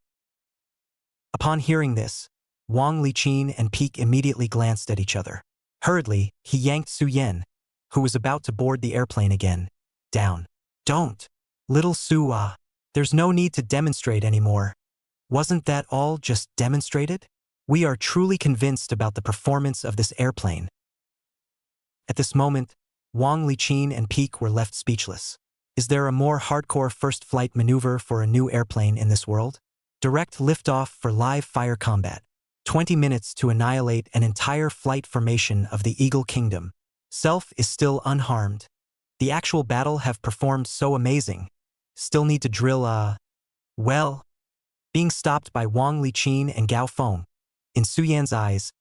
Upon hearing this, Wang Liqin and Peak immediately glanced at each other. Hurriedly, he yanked Su Yen, who was about to board the airplane again, down. Don't. Little Su There's no need to demonstrate anymore. Wasn't that all just demonstrated? We are truly convinced about the performance of this airplane. At this moment, Wang Liqin and Peak were left speechless. Is there a more hardcore first flight maneuver for a new airplane in this world? Direct liftoff for live fire combat. 20 minutes to annihilate an entire flight formation of the Eagle Kingdom. Self is still unharmed. The actual battle have performed so amazing. Still need to drill well. Being stopped by Wang Liqin and Gao Feng. In Su Yan's eyes,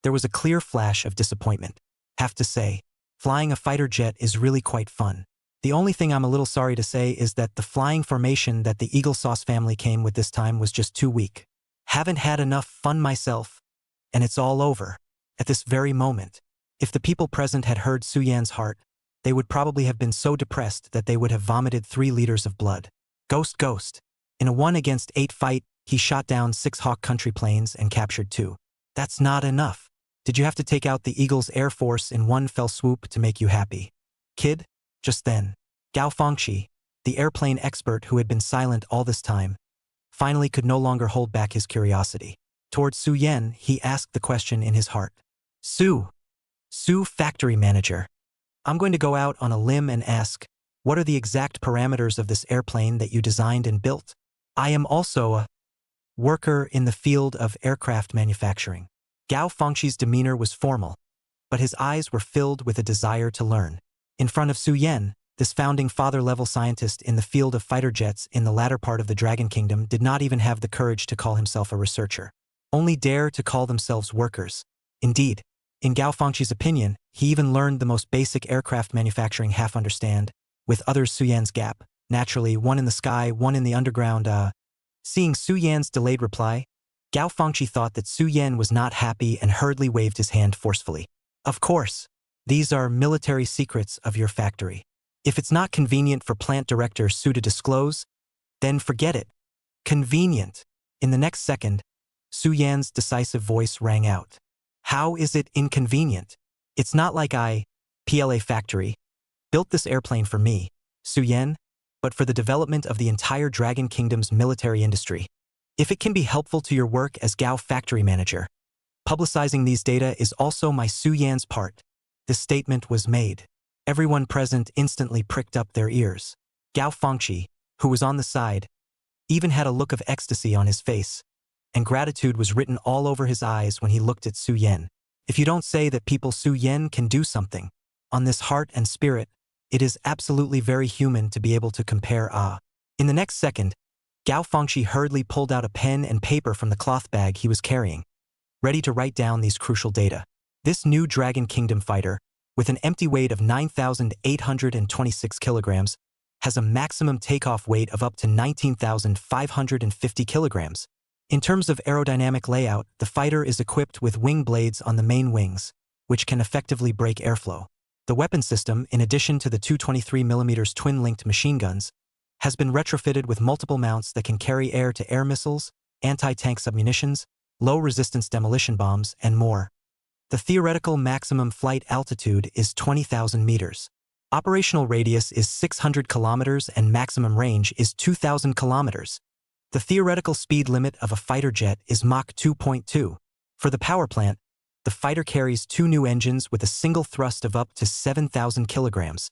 there was a clear flash of disappointment. Have to say, flying a fighter jet is really quite fun. The only thing I'm a little sorry to say is that the flying formation that the Eagle Sauce family came with this time was just too weak. Haven't had enough fun myself, and it's all over. At this very moment, if the people present had heard Su Yan's heart, they would probably have been so depressed that they would have vomited 3 liters of blood. Ghost. In a 1-against-8 fight, he shot down 6 Hawk country planes and captured 2. That's not enough. Did you have to take out the Eagle's Air Force in one fell swoop to make you happy? Kid? Just then, Gao Fengqi, the airplane expert who had been silent all this time, finally could no longer hold back his curiosity. Towards Su Yen, he asked the question in his heart. Su, factory manager. I'm going to go out on a limb and ask, what are the exact parameters of this airplane that you designed and built? I am also a worker in the field of aircraft manufacturing. Gao Fengqi's demeanor was formal, but his eyes were filled with a desire to learn. In front of Su Yen, this founding father-level scientist in the field of fighter jets in the latter part of the Dragon Kingdom did not even have the courage to call himself a researcher. Only dare to call themselves workers. Indeed, in Gao Fengqi's opinion, he even learned the most basic aircraft manufacturing half understand, with others Su Yan's gap, naturally one in the sky, one in the underground. Seeing Su Yan's delayed reply, Gao Fengqi thought that Su Yan was not happy and hurriedly waved his hand forcefully. Of course, these are military secrets of your factory. If it's not convenient for plant director Su to disclose, then forget it. Convenient. In the next second, Su Yan's decisive voice rang out. How is it inconvenient? It's not like PLA factory, built this airplane for me, Su Yan, but for the development of the entire Dragon Kingdom's military industry. If it can be helpful to your work as Gao factory manager, publicizing these data is also my Su Yan's part. This statement was made. Everyone present instantly pricked up their ears. Gao Fengqi, who was on the side, even had a look of ecstasy on his face, and gratitude was written all over his eyes when he looked at Su Yan. If you don't say that people Su Yan can do something, on this heart and spirit, it is absolutely very human to be able to compare. In the next second, Gao Fengqi hurriedly pulled out a pen and paper from the cloth bag he was carrying, ready to write down these crucial data. This new Dragon Kingdom fighter, with an empty weight of 9,826 kilograms, has a maximum takeoff weight of up to 19,550 kilograms. In terms of aerodynamic layout, the fighter is equipped with wing blades on the main wings, which can effectively break airflow. The weapon system, in addition to the 223mm twin-linked machine guns, has been retrofitted with multiple mounts that can carry air-to-air missiles, anti-tank submunitions, low-resistance demolition bombs, and more. The theoretical maximum flight altitude is 20,000 meters. Operational radius is 600 kilometers and maximum range is 2,000 kilometers. The theoretical speed limit of a fighter jet is Mach 2.2. For the power plant, the fighter carries 2 new engines with a single thrust of up to 7,000 kilograms.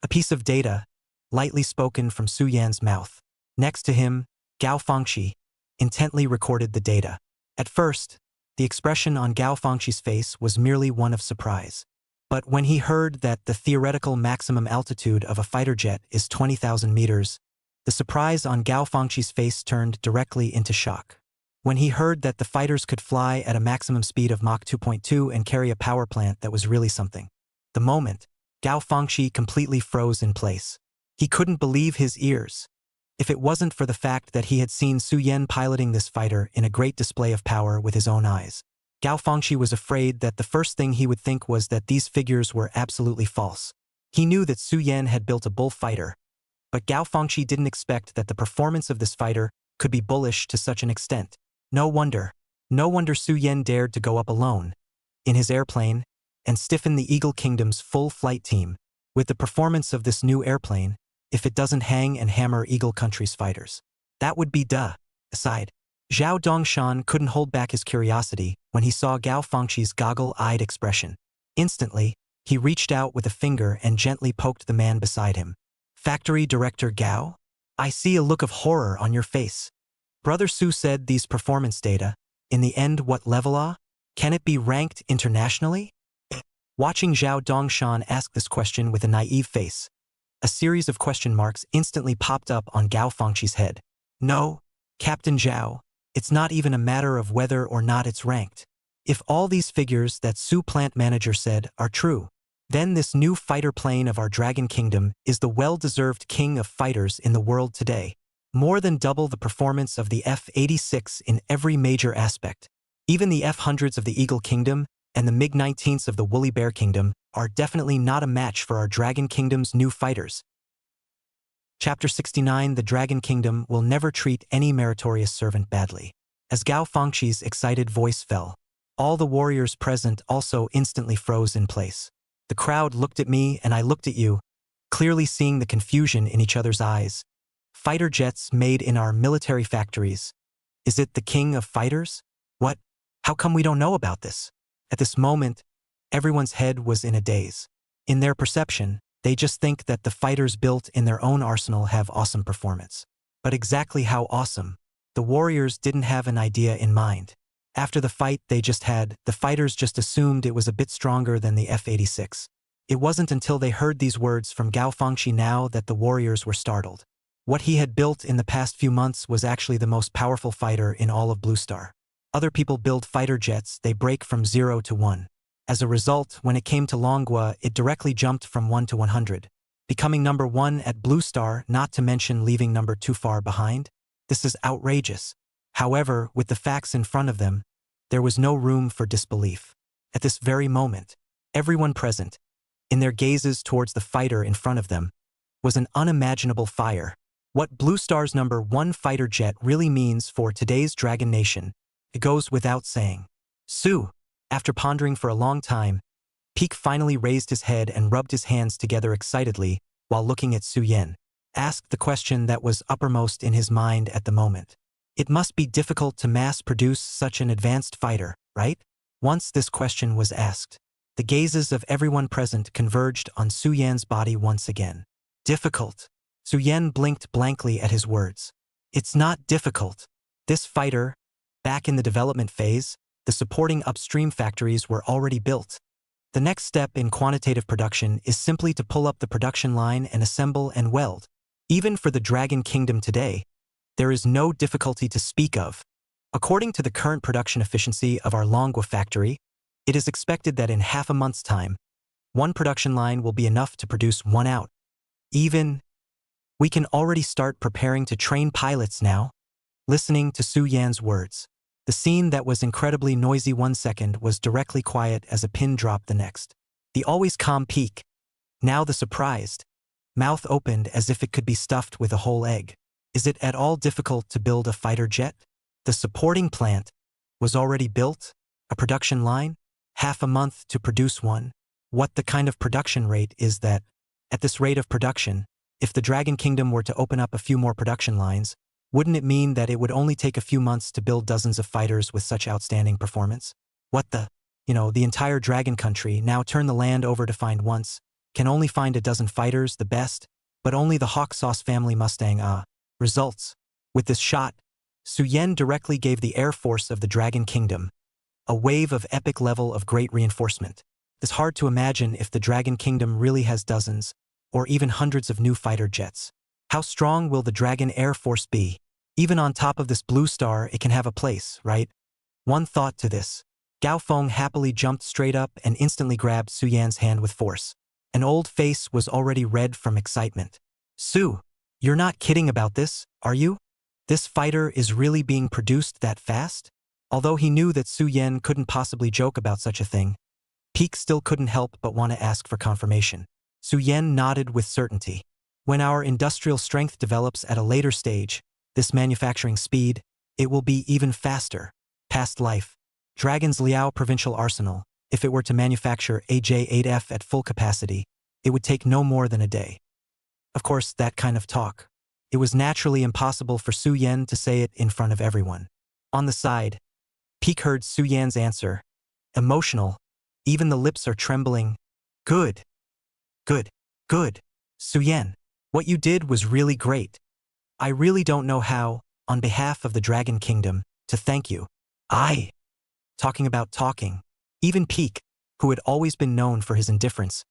A piece of data, lightly spoken from Su Yan's mouth. Next to him, Gao Fengqi intently recorded the data. At first, the expression on Gao Fengqi's face was merely one of surprise. But when he heard that the theoretical maximum altitude of a fighter jet is 20,000 meters, the surprise on Gao Fengqi's face turned directly into shock. When he heard that the fighters could fly at a maximum speed of Mach 2.2 and carry a power plant that was really something. The moment, Gao Fengqi completely froze in place. He couldn't believe his ears. If it wasn't for the fact that he had seen Su Yan piloting this fighter in a great display of power with his own eyes, Gao Fengqi was afraid that the first thing he would think was that these figures were absolutely false. He knew that Su Yan had built a bull fighter, but Gao Fengqi didn't expect that the performance of this fighter could be bullish to such an extent. No wonder Su Yan dared to go up alone, in his airplane, and stiffen the Eagle Kingdom's full flight team with the performance of this new airplane. If it doesn't hang and hammer Eagle Country's fighters, that would be duh. Aside, Zhao Dongshan couldn't hold back his curiosity when he saw Gao Fengqi's goggle-eyed expression. Instantly, he reached out with a finger and gently poked the man beside him. Factory Director Gao? I see a look of horror on your face. Brother Su said these performance data, in the end what level? Can it be ranked internationally? Watching Zhao Dongshan ask this question with a naive face, a series of question marks instantly popped up on Gao Fengqi's head. No, Captain Zhao, it's not even a matter of whether or not it's ranked. If all these figures that Su plant manager said are true, then this new fighter plane of our Dragon Kingdom is the well-deserved king of fighters in the world today. More than double the performance of the F-86 in every major aspect. Even the F-100s of the Eagle Kingdom and the MiG-19s of the Woolly Bear Kingdom are definitely not a match for our Dragon Kingdom's new fighters. Chapter 69 The Dragon Kingdom will never treat any meritorious servant badly. As Gao Fengqi's excited voice fell, all the warriors present also instantly froze in place. The crowd looked at me and I looked at you, clearly seeing the confusion in each other's eyes. Fighter jets made in our military factories. Is it the king of fighters? What? How come we don't know about this? At this moment, everyone's head was in a daze. In their perception, they just think that the fighters built in their own arsenal have awesome performance. But exactly how awesome? The warriors didn't have an idea in mind. After the fight the fighters just assumed it was a bit stronger than the F-86. It wasn't until they heard these words from Gao Fengxi now that the warriors were startled. What he had built in the past few months was actually the most powerful fighter in all of Blue Star. Other people build fighter jets, they break from 0 to 1. As a result, when it came to Longua, it directly jumped from 1 to 100, becoming number 1 at Blue Star, not to mention leaving number 2 far behind. This is outrageous. However, with the facts in front of them, there was no room for disbelief. At this very moment, everyone present, in their gazes towards the fighter in front of them, was an unimaginable fire. What Blue Star's number 1 fighter jet really means for today's Dragon Nation, it goes without saying. Su, after pondering for a long time, Peak finally raised his head and rubbed his hands together excitedly while looking at Su Yan, asked the question that was uppermost in his mind at the moment. It must be difficult to mass-produce such an advanced fighter, right? Once this question was asked, the gazes of everyone present converged on Su Yan's body once again. Difficult. Su Yan blinked blankly at his words. It's not difficult. This fighter, back in the development phase, the supporting upstream factories were already built. The next step in quantitative production is simply to pull up the production line and assemble and weld. Even for the Dragon Kingdom today, there is no difficulty to speak of. According to the current production efficiency of our Longua factory, it is expected that in half a month's time, 1 production line will be enough to produce 1 out. We can already start preparing to train pilots now. Listening to Su Yan's words, the scene that was incredibly noisy 1 second was directly quiet as a pin dropped the next. The always calm Peak, now the surprised, mouth opened as if it could be stuffed with a whole egg. Is it at all difficult to build a fighter jet? The supporting plant was already built, a production line, half a month to produce 1. What the kind of production rate is that? At this rate of production, if the Dragon Kingdom were to open up a few more production lines, wouldn't it mean that it would only take a few months to build dozens of fighters with such outstanding performance? What the? The entire Dragon Country, now turn the land over to find once, can only find a dozen fighters, the best, but only the Hawk Sauce family Mustang. Results. With this shot, Su Yan directly gave the Air Force of the Dragon Kingdom a wave of epic level of great reinforcement. It's hard to imagine if the Dragon Kingdom really has dozens, or even hundreds of new fighter jets. How strong will the Dragon Air Force be? Even on top of this Blue Star, it can have a place, right? One thought to this. Gao Feng happily jumped straight up and instantly grabbed Su Yan's hand with force. An old face was already red from excitement. Su, you're not kidding about this, are you? This fighter is really being produced that fast? Although he knew that Su Yan couldn't possibly joke about such a thing, Peak still couldn't help but want to ask for confirmation. Su Yan nodded with certainty. When our industrial strength develops at a later stage, this manufacturing speed, it will be even faster. Past life. Dragon's Liao Provincial Arsenal, if it were to manufacture AJ-8F at full capacity, it would take no more than a day. Of course, that kind of talk. It was naturally impossible for Su Yan to say it in front of everyone. On the side, Peak heard Su Yan's answer. Emotional. Even the lips are trembling. Good. Good. Good. Su Yan, what you did was really great. I really don't know how, on behalf of the Dragon Kingdom, to thank you. Talking about talking. Even Peak, who had always been known for his indifference,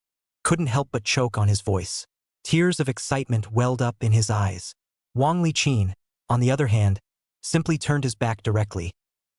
couldn't help but choke on his voice. Tears of excitement welled up in his eyes. Wang Liqin, on the other hand, simply turned his back directly,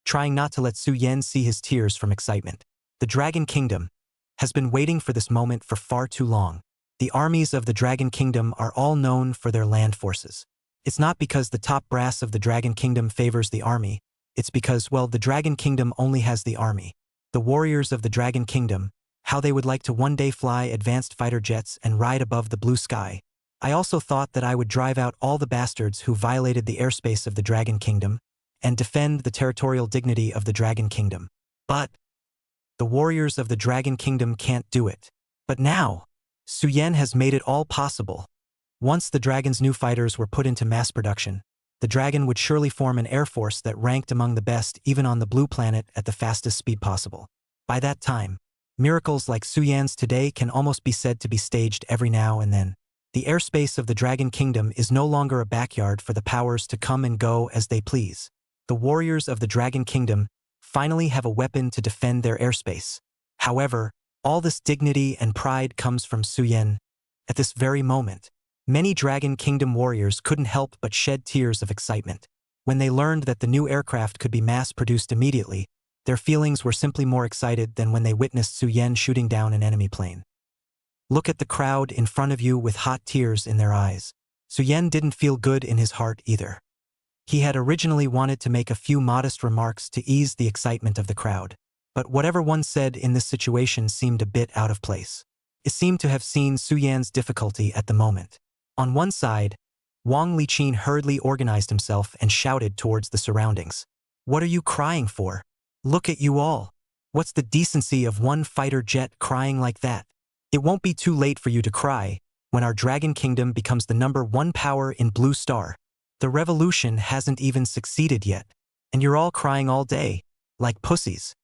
trying not to let Su Yan see his tears from excitement. The Dragon Kingdom has been waiting for this moment for far too long. The armies of the Dragon Kingdom are all known for their land forces. It's not because the top brass of the Dragon Kingdom favors the army, it's because, well, the Dragon Kingdom only has the army. The warriors of the Dragon Kingdom, how they would like to one day fly advanced fighter jets and ride above the blue sky. I also thought that I would drive out all the bastards who violated the airspace of the Dragon Kingdom and defend the territorial dignity of the Dragon Kingdom. But the warriors of the Dragon Kingdom can't do it. But now, Su Yan has made it all possible. Once the Dragon's new fighters were put into mass production, the Dragon would surely form an air force that ranked among the best even on the blue planet at the fastest speed possible. By that time, miracles like Su Yan's today can almost be said to be staged every now and then. The airspace of the Dragon Kingdom is no longer a backyard for the powers to come and go as they please. The warriors of the Dragon Kingdom finally have a weapon to defend their airspace. However, All this dignity and pride comes from Suyen. At this very moment, many Dragon Kingdom warriors couldn't help but shed tears of excitement. When they learned that the new aircraft could be mass-produced immediately, their feelings were simply more excited than when they witnessed Suyen shooting down an enemy plane. Look at the crowd in front of you with hot tears in their eyes. Suyen didn't feel good in his heart either. He had originally wanted to make a few modest remarks to ease the excitement of the crowd, but whatever one said in this situation seemed a bit out of place. It seemed to have seen Suyen's difficulty at the moment. On one side, Wang Liqin hurriedly organized himself and shouted towards the surroundings. "What are you crying for? Look at you all. What's the decency of one fighter jet crying like that? It won't be too late for you to cry when our Dragon Kingdom becomes the #1 power in Blue Star. The revolution hasn't even succeeded yet, and you're all crying all day, like pussies."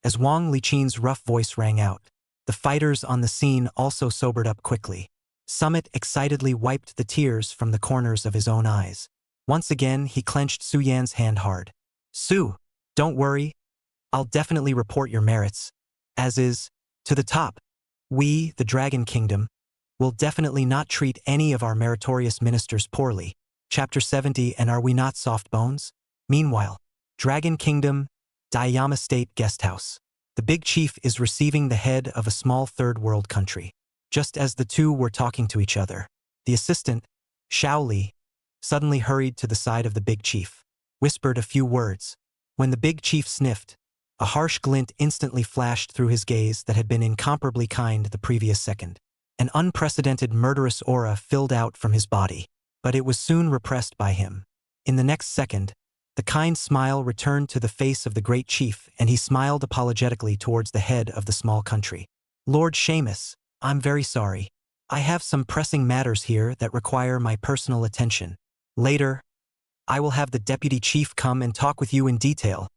As Wang Liqin's rough voice rang out, the fighters on the scene also sobered up quickly. Summit excitedly wiped the tears from the corners of his own eyes. Once again, he clenched Suyen's hand hard. "Su, don't worry. I'll definitely report your merits. As is, to the top. We, the Dragon Kingdom, will definitely not treat any of our meritorious ministers poorly." Chapter 70. And are we not soft bones? Meanwhile, Dragon Kingdom, Dayama State Guest House. The big chief is receiving the head of a small third-world country. Just as the two were talking to each other, the assistant, Xiao Li, suddenly hurried to the side of the big chief, whispered a few words. When the big chief sniffed, a harsh glint instantly flashed through his gaze that had been incomparably kind the previous second. An unprecedented murderous aura filled out from his body, but it was soon repressed by him. In the next second, the kind smile returned to the face of the great chief, and he smiled apologetically towards the head of the small country. "Lord Seamus, I'm very sorry. I have some pressing matters here that require my personal attention. Later, I will have the deputy chief come and talk with you in detail."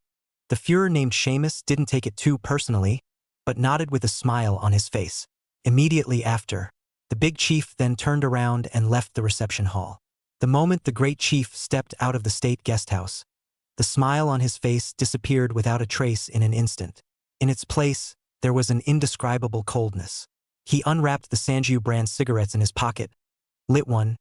The Führer named Seamus didn't take it too personally, but nodded with a smile on his face. Immediately after, the big chief then turned around and left the reception hall. The moment the great chief stepped out of the state guest house, the smile on his face disappeared without a trace in an instant. In its place, there was an indescribable coldness. He unwrapped the Sanjiu brand cigarettes in his pocket, lit one,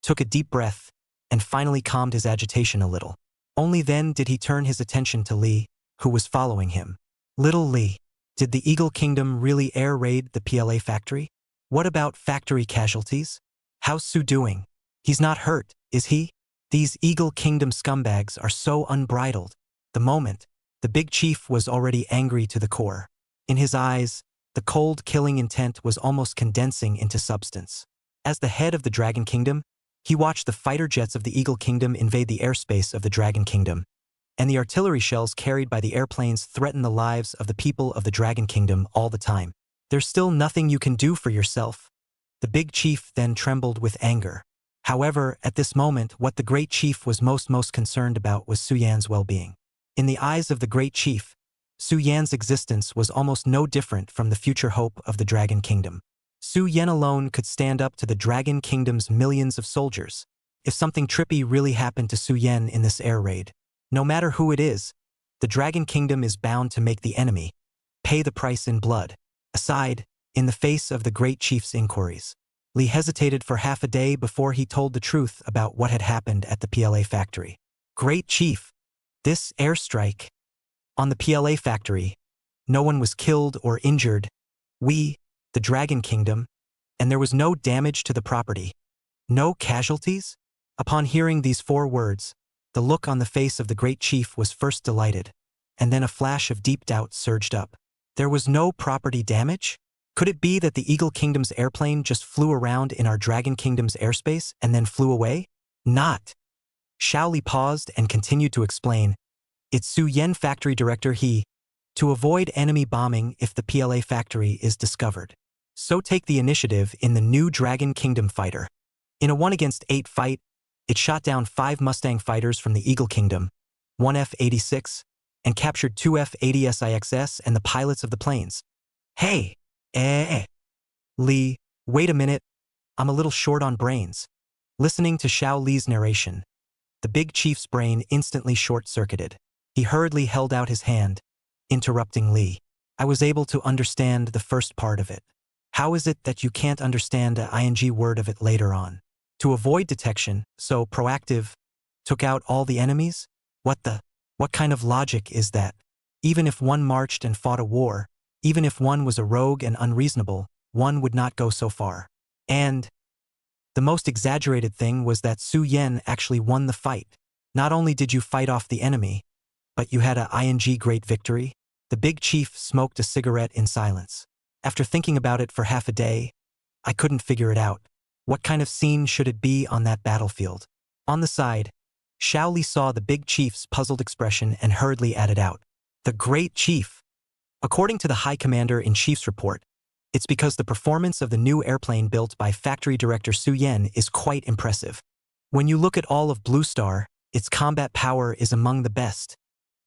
took a deep breath, and finally calmed his agitation a little. Only then did he turn his attention to Li, who was following him. "Little Li, did the Eagle Kingdom really air raid the PLA factory? What about factory casualties? How's Su doing? He's not hurt, is he? These Eagle Kingdom scumbags are so unbridled." The moment, the big chief was already angry to the core. In his eyes, the cold killing intent was almost condensing into substance. As the head of the Dragon Kingdom, he watched the fighter jets of the Eagle Kingdom invade the airspace of the Dragon Kingdom, and the artillery shells carried by the airplanes threaten the lives of the people of the Dragon Kingdom all the time. "There's still nothing you can do for yourself." The big chief then trembled with anger. However, at this moment, what the great chief was most concerned about was Suyen's well-being. In the eyes of the great chief, Suyen's existence was almost no different from the future hope of the Dragon Kingdom. Suyen alone could stand up to the Dragon Kingdom's millions of soldiers. If something trippy really happened to Suyen in this air raid, no matter who it is, the Dragon Kingdom is bound to make the enemy pay the price in blood. Aside, in the face of the great chief's inquiries, Li hesitated for half a day before he told the truth about what had happened at the PLA factory. "Great chief, this airstrike on the PLA factory, no one was killed or injured. We, the Dragon Kingdom, and there was no damage to the property. No casualties?" Upon hearing these 4 words, the look on the face of the great chief was first delighted, and then a flash of deep doubt surged up. There was no property damage? Could it be that the Eagle Kingdom's airplane just flew around in our Dragon Kingdom's airspace and then flew away? Not. Xiao Li paused and continued to explain. "It's Su Yen factory director to avoid enemy bombing if the PLA factory is discovered. So take the initiative in the new Dragon Kingdom fighter. In a 1-against-8 fight, it shot down 5 Mustang fighters from the Eagle Kingdom, 1 F-86, and captured 2 F-80SIXS and the pilots of the planes. Hey! Li, wait a minute, I'm a little short on brains." Listening to Xiao Li's narration, the big chief's brain instantly short-circuited. He hurriedly held out his hand, interrupting Li. I was able to understand the first part of it. How is it that you can't understand the ing word of it later on? To avoid detection, so proactive, took out all the enemies? What kind of logic is that? Even if one marched and fought a war, even if one was a rogue and unreasonable, one would not go so far. And the most exaggerated thing was that Su Yen actually won the fight. Not only did you fight off the enemy, but you had a ing great victory. The big chief smoked a cigarette in silence. After thinking about it for half a day, I couldn't figure it out. What kind of scene should it be on that battlefield? On the side, Xiao Li saw the big chief's puzzled expression and hurriedly added out, "The great chief." According to the High Commander-in-Chief's report, it's because the performance of the new airplane built by factory director Su Yen is quite impressive. When you look at all of Blue Star, its combat power is among the best.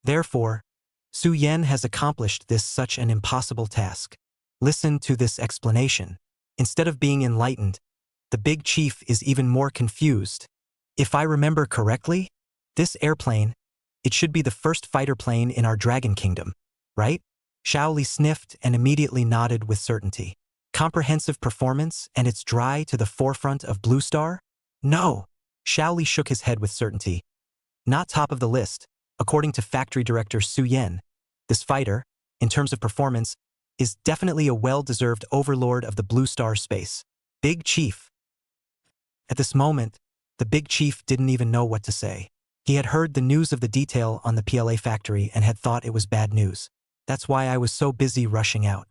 Therefore, Su Yen has accomplished this such an impossible task. Listen to this explanation. Instead of being enlightened, the big chief is even more confused. If I remember correctly, this airplane, it should be the first fighter plane in our Dragon Kingdom, right? Xiao Li sniffed and immediately nodded with certainty. Comprehensive performance and it's dry to the forefront of Blue Star? No. Xiao Li shook his head with certainty. Not top of the list. According to factory director Su Yen, this fighter, in terms of performance, is definitely a well-deserved overlord of the Blue Star space. Big Chief. At this moment, the big chief didn't even know what to say. He had heard the news of the detail on the PLA factory and had thought it was bad news. That's why I was so busy rushing out.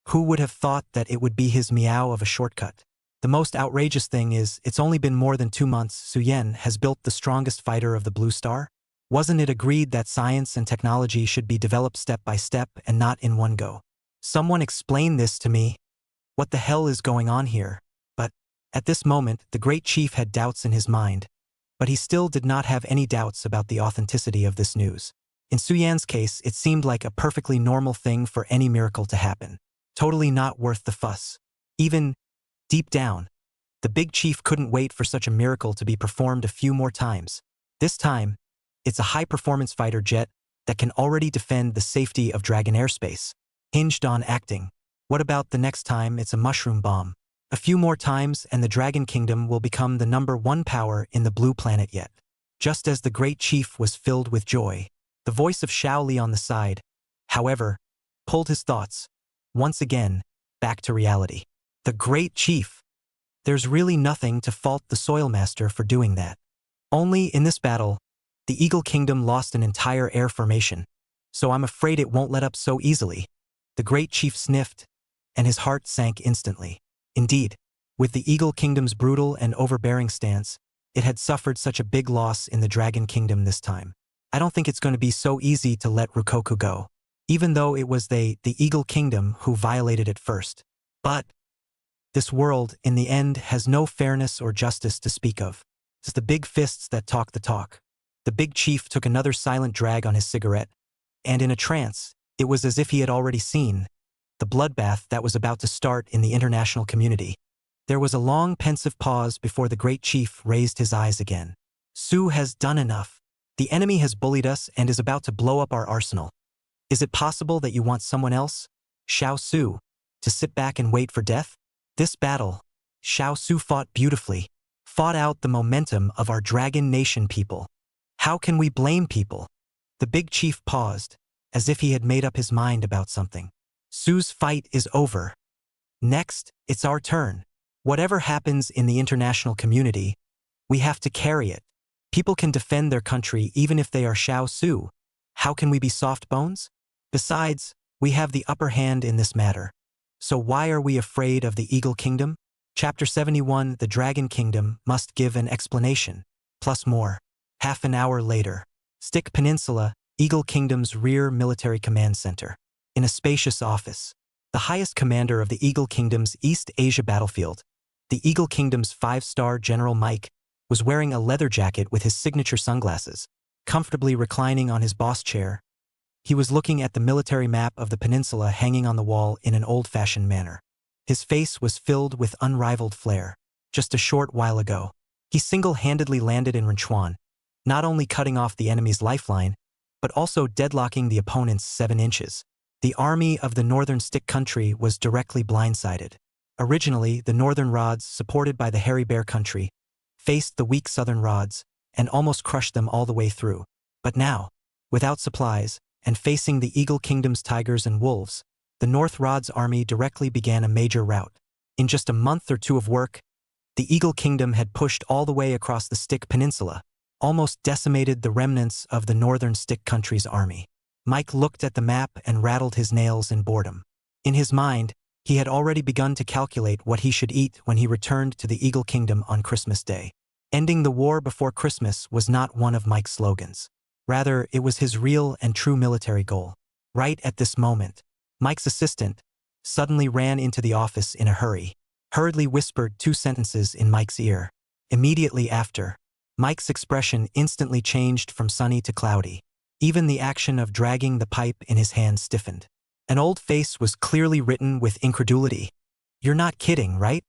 Who would have thought that it would be his meow of a shortcut? The most outrageous thing is, it's only been more than 2 months Su Yen has built the strongest fighter of the Blue Star. Wasn't it agreed that science and technology should be developed step by step and not in one go? Someone explain this to me. What the hell is going on here? But at this moment, the great chief had doubts in his mind, but he still did not have any doubts about the authenticity of this news. In Su Yan's case, it seemed like a perfectly normal thing for any miracle to happen. Totally not worth the fuss. Even deep down, the big chief couldn't wait for such a miracle to be performed a few more times. This time, it's a high-performance fighter jet that can already defend the safety of Dragon airspace. Hinged on acting. What about the next time it's a mushroom bomb? A few more times and the Dragon Kingdom will become the #1 power in the blue planet yet. Just as the great chief was filled with joy, the voice of Xiao Li on the side, however, pulled his thoughts, once again, back to reality. The great chief. There's really nothing to fault the Soil Master for doing that. Only in this battle, the Eagle Kingdom lost an entire air formation, so I'm afraid it won't let up so easily. The great chief sniffed, and his heart sank instantly. Indeed, with the Eagle Kingdom's brutal and overbearing stance, it had suffered such a big loss in the Dragon Kingdom this time. I don't think it's going to be so easy to let Rukoku go, even though it was the Eagle Kingdom who violated it first. But this world, in the end, has no fairness or justice to speak of. It's the big fists that talk the talk. The big chief took another silent drag on his cigarette, and in a trance, it was as if he had already seen the bloodbath that was about to start in the international community. There was a long pensive pause before the great chief raised his eyes again. Su has done enough. The enemy has bullied us and is about to blow up our arsenal. Is it possible that you want someone else, Xiao Su, to sit back and wait for death? This battle, Xiao Su fought beautifully, fought out the momentum of our Dragon Nation people. How can we blame people? The big chief paused, as if he had made up his mind about something. Su's fight is over. Next, it's our turn. Whatever happens in the international community, we have to carry it. People can defend their country even if they are Xiao Su. How can we be soft bones? Besides, we have the upper hand in this matter. So why are we afraid of the Eagle Kingdom? Chapter 71, The Dragon Kingdom must give an explanation. Plus more. Half an hour later. Stick Peninsula, Eagle Kingdom's rear military command center. In a spacious office, the highest commander of the Eagle Kingdom's East Asia battlefield, the Eagle Kingdom's 5-star General Mike, was wearing a leather jacket with his signature sunglasses, comfortably reclining on his boss chair. He was looking at the military map of the peninsula hanging on the wall in an old-fashioned manner. His face was filled with unrivaled flair. Just a short while ago, he single-handedly landed in Renchuan, not only cutting off the enemy's lifeline, but also deadlocking the opponent's 7 inches. The army of the northern stick country was directly blindsided. Originally, the northern rods, supported by the hairy bear country, faced the weak southern rods and almost crushed them all the way through. But now, without supplies, and facing the Eagle Kingdom's tigers and wolves, the North Rod's army directly began a major rout. In just a month or two of work, the Eagle Kingdom had pushed all the way across the Stick Peninsula, almost decimated the remnants of the northern Stick country's army. Mike looked at the map and rattled his nails in boredom. In his mind, he had already begun to calculate what he should eat when he returned to the Eagle Kingdom on Christmas Day. Ending the war before Christmas was not one of Mike's slogans. Rather, it was his real and true military goal. Right at this moment, Mike's assistant suddenly ran into the office in a hurry, hurriedly whispered 2 sentences in Mike's ear. Immediately after, Mike's expression instantly changed from sunny to cloudy. Even the action of dragging the pipe in his hand stiffened. An old face was clearly written with incredulity. "You're not kidding, right?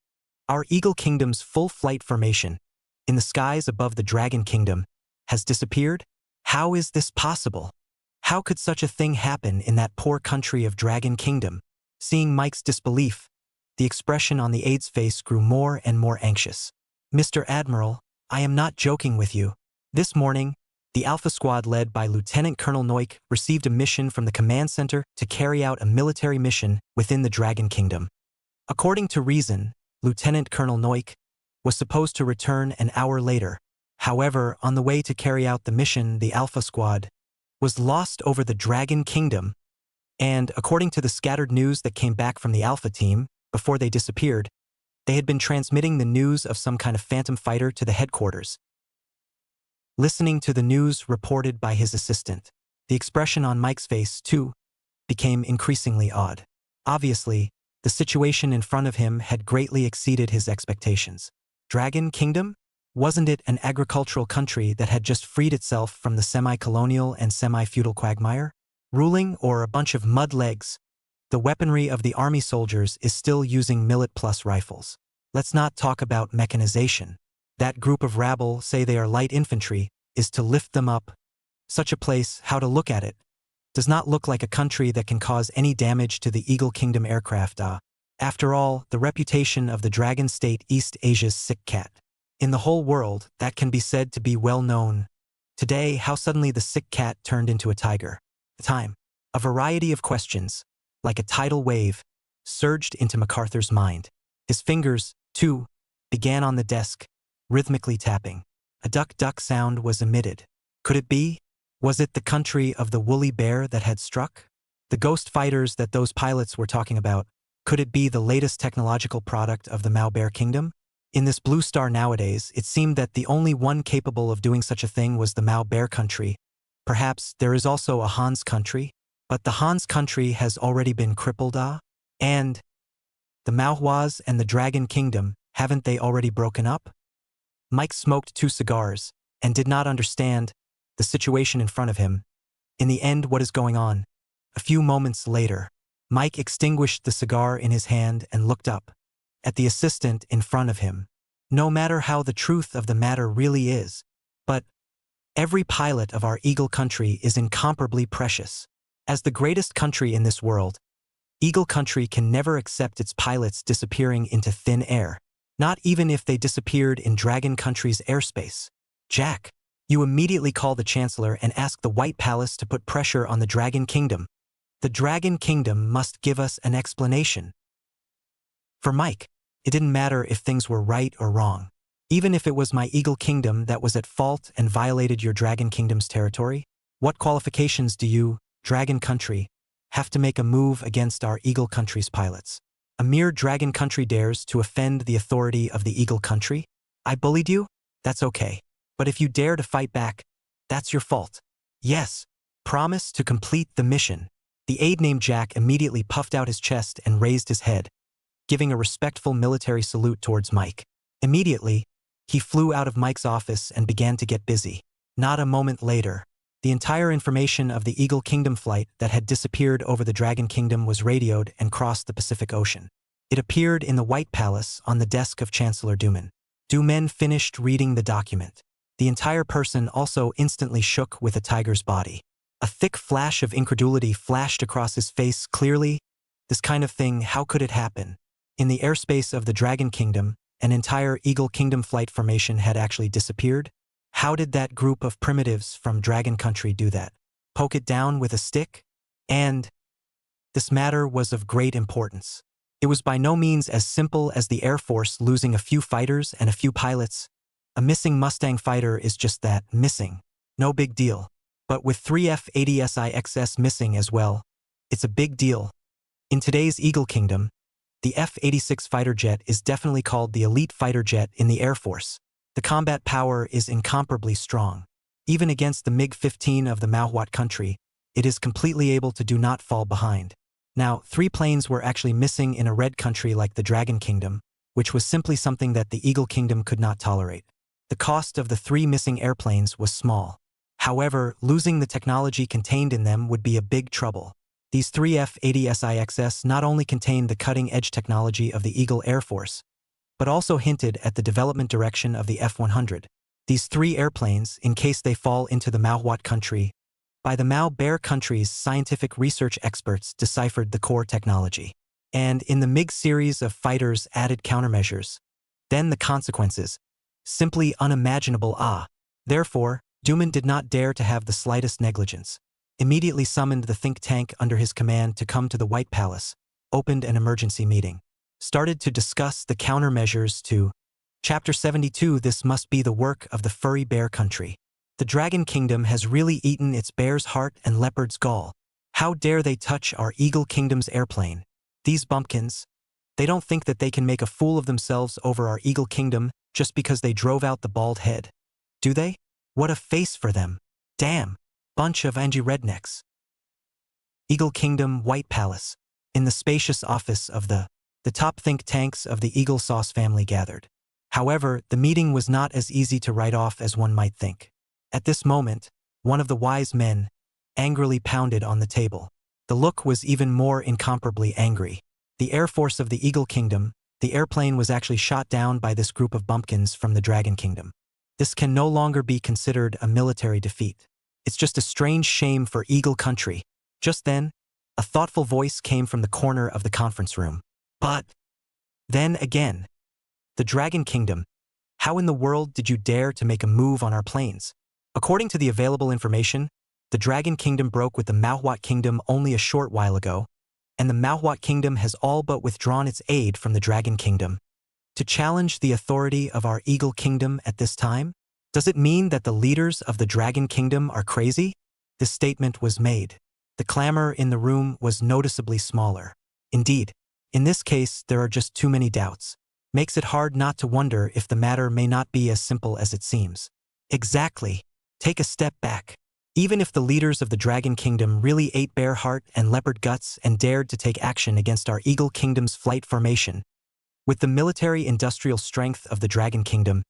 Our Eagle Kingdom's full flight formation, in the skies above the Dragon Kingdom, has disappeared? How is this possible? How could such a thing happen in that poor country of Dragon Kingdom?" Seeing Mike's disbelief, the expression on the aide's face grew more and more anxious. "Mr. Admiral, I am not joking with you. This morning, the Alpha Squad led by Lieutenant Colonel Noik received a mission from the command center to carry out a military mission within the Dragon Kingdom. According to reason, Lieutenant Colonel Noik was supposed to return an hour later. However, on the way to carry out the mission, the Alpha Squad was lost over the Dragon Kingdom, and according to the scattered news that came back from the Alpha team, before they disappeared, they had been transmitting the news of some kind of phantom fighter to the headquarters. Listening to the news reported by his assistant, the expression on Mike's face, too, became increasingly odd. Obviously, the situation in front of him had greatly exceeded his expectations. Dragon Kingdom? Wasn't it an agricultural country that had just freed itself from the semi-colonial and semi-feudal quagmire? Ruling, or a bunch of mud legs? The weaponry of the army soldiers is still using Millet Plus rifles. Let's not talk about mechanization. That group of rabble say they are light infantry, is to lift them up. Such a place, how to look at it, does not look like a country that can cause any damage to the Eagle Kingdom aircraft. After all, the reputation of the Dragon State East Asia's sick cat. In the whole world, that can be said to be well known. Today, how suddenly the sick cat turned into a tiger. Time. A variety of questions, like a tidal wave, surged into MacArthur's mind. His fingers, too, began on the desk, rhythmically tapping. A duck-duck sound was emitted. Could it be? Was it the country of the woolly bear that had struck? The ghost fighters that those pilots were talking about, could it be the latest technological product of the Mao Bear Kingdom? In this blue star nowadays, it seemed that the only one capable of doing such a thing was the Mao Bear country. Perhaps there is also a Han's country, but the Han's country has already been crippled, and the Manhwas and the Dragon Kingdom, haven't they already broken up? Mike smoked 2 cigars and did not understand the situation in front of him. In the end, what is going on? A few moments later, Mike extinguished the cigar in his hand and looked up at the assistant in front of him. No matter how the truth of the matter really is, but every pilot of our Eagle country is incomparably precious. As the greatest country in this world, Eagle country can never accept its pilots disappearing into thin air, not even if they disappeared in Dragon country's airspace. Jack, you immediately call the Chancellor and ask the White Palace to put pressure on the Dragon Kingdom. The Dragon Kingdom must give us an explanation. For Mike, it didn't matter if things were right or wrong. Even if it was my Eagle Kingdom that was at fault and violated your Dragon Kingdom's territory, what qualifications do you, Dragon Country, have to make a move against our Eagle Country's pilots? A mere Dragon Country dares to offend the authority of the Eagle Country? I bullied you? That's okay. But if you dare to fight back, that's your fault. Yes. Promise to complete the mission. The aide named Jack immediately puffed out his chest and raised his head, giving a respectful military salute towards Mike. Immediately, he flew out of Mike's office and began to get busy. Not a moment later, the entire information of the Eagle Kingdom flight that had disappeared over the Dragon Kingdom was radioed and crossed the Pacific Ocean. It appeared in the White Palace on the desk of Chancellor Duman. Duman finished reading the document. The entire person also instantly shook with a tiger's body. A thick flash of incredulity flashed across his face. Clearly, this kind of thing, how could it happen? In the airspace of the Dragon Kingdom, an entire Eagle Kingdom flight formation had actually disappeared? How did that group of primitives from Dragon Country do that? Poke it down with a stick? And this matter was of great importance. It was by no means as simple as the Air Force losing a few fighters and a few pilots. A missing Mustang fighter is just that, missing. No big deal. But with 3 F-80SIXS missing as well, it's a big deal. In today's Eagle Kingdom, the F-86 fighter jet is definitely called the elite fighter jet in the Air Force. The combat power is incomparably strong. Even against the MiG-15 of the Manhwa country, it is completely able to do not fall behind. Now, 3 planes were actually missing in a red country like the Dragon Kingdom, which was simply something that the Eagle Kingdom could not tolerate. The cost of the 3 missing airplanes was small. However, losing the technology contained in them would be a big trouble. These 3 F-80SIXS not only contained the cutting-edge technology of the Eagle Air Force, but also hinted at the development direction of the F-100. These 3 airplanes, in case they fall into the Manhwa country, by the Mao Bear country's scientific research experts deciphered the core technology. And in the MiG series of fighters added countermeasures. Then the consequences. Simply unimaginable. Therefore, Duman did not dare to have the slightest negligence. Immediately summoned the think tank under his command to come to the White Palace, opened an emergency meeting. Started to discuss the countermeasures to Chapter 72. This must be the work of the furry bear country. The Dragon Kingdom has really eaten its bear's heart and leopard's gall. How dare they touch our Eagle Kingdom's airplane? These bumpkins. They don't think that they can make a fool of themselves over our Eagle Kingdom just because they drove out the bald head. Do they? What a face for them. Damn. Bunch of Angie rednecks. Eagle Kingdom White Palace. In the spacious office of the top think tanks of the Eagle Sauce family gathered. However, the meeting was not as easy to write off as one might think. At this moment, one of the wise men angrily pounded on the table. The look was even more incomparably angry. The Air Force of the Eagle Kingdom, the airplane was actually shot down by this group of bumpkins from the Dragon Kingdom. This can no longer be considered a military defeat. It's just a strange shame for Eagle Country. Just then, a thoughtful voice came from the corner of the conference room. But then again, the Dragon Kingdom, how in the world did you dare to make a move on our planes? According to the available information, the Dragon Kingdom broke with the Manhwa Kingdom only a short while ago, and the Manhwa Kingdom has all but withdrawn its aid from the Dragon Kingdom. To challenge the authority of our Eagle Kingdom at this time? Does it mean that the leaders of the Dragon Kingdom are crazy? This statement was made. The clamor in the room was noticeably smaller. Indeed, in this case, there are just too many doubts. Makes it hard not to wonder if the matter may not be as simple as it seems. Exactly. Take a step back. Even if the leaders of the Dragon Kingdom really ate bear heart and leopard guts and dared to take action against our Eagle Kingdom's flight formation, with the military-industrial strength of the Dragon Kingdom,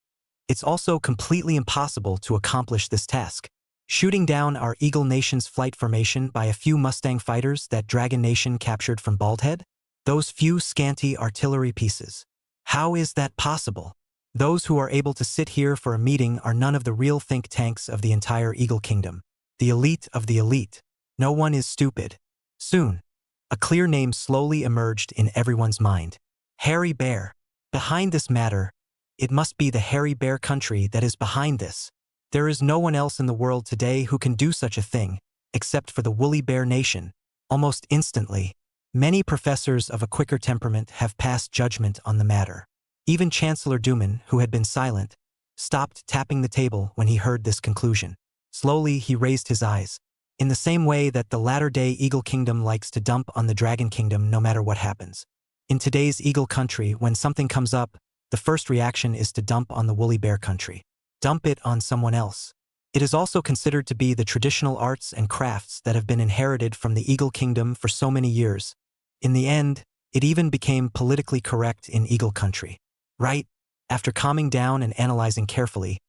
it's also completely impossible to accomplish this task. Shooting down our Eagle Nation's flight formation by a few Mustang fighters that Dragon Nation captured from Baldhead? Those few scanty artillery pieces. How is that possible? Those who are able to sit here for a meeting are none of the real think tanks of the entire Eagle Kingdom. The elite of the elite. No one is stupid. Soon, a clear name slowly emerged in everyone's mind. Hairy Bear. Behind this matter, it must be the Hairy Bear country that is behind this. There is no one else in the world today who can do such a thing, except for the Woolly Bear Nation. Almost instantly, many professors of a quicker temperament have passed judgment on the matter. Even Chancellor Duman, who had been silent, stopped tapping the table when he heard this conclusion. Slowly, he raised his eyes. In the same way that the latter-day Eagle Kingdom likes to dump on the Dragon Kingdom no matter what happens. In today's Eagle country, when something comes up, the first reaction is to dump on the Woolly Bear country. Dump it on someone else. It is also considered to be the traditional arts and crafts that have been inherited from the Eagle Kingdom for so many years. In the end, it even became politically correct in Eagle country. Right? After calming down and analyzing carefully,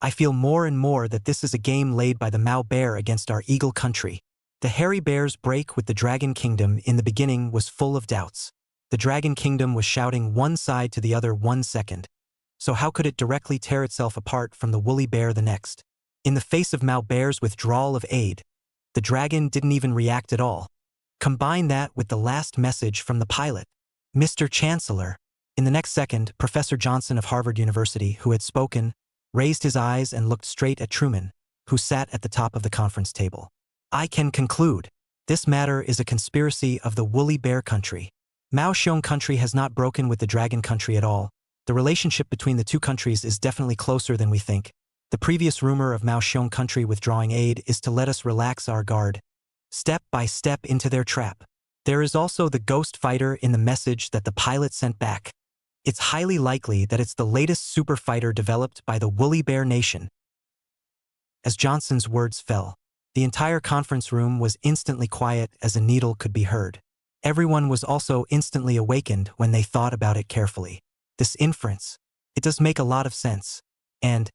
I feel more and more that this is a game laid by the Mao Bear against our Eagle country. The Hairy Bear's break with the Dragon Kingdom in the beginning was full of doubts. The Dragon Kingdom was shouting one side to the other 1 second. So how could it directly tear itself apart from the Woolly Bear the next? In the face of Mao Bear's withdrawal of aid, The dragon didn't even react at all. Combine that with the last message from the pilot. Mr. Chancellor. In the next second, Professor Johnson of Harvard University, who had spoken, raised his eyes and looked straight at Truman, who sat at the top of the conference table. I can conclude. This matter is a conspiracy of the woolly bear country. Mao Xiong country has not broken with the dragon country at all. The relationship between the two countries is definitely closer than we think. The previous rumor of Mao Xiong country withdrawing aid is to let us relax our guard, step by step into their trap. There is also the ghost fighter in the message that the pilot sent back. It's highly likely that it's the latest super fighter developed by the woolly bear nation. As Johnson's words fell, the entire conference room was instantly quiet as a needle could be heard. Everyone was also instantly awakened when they thought about it carefully. This inference, it does make a lot of sense. And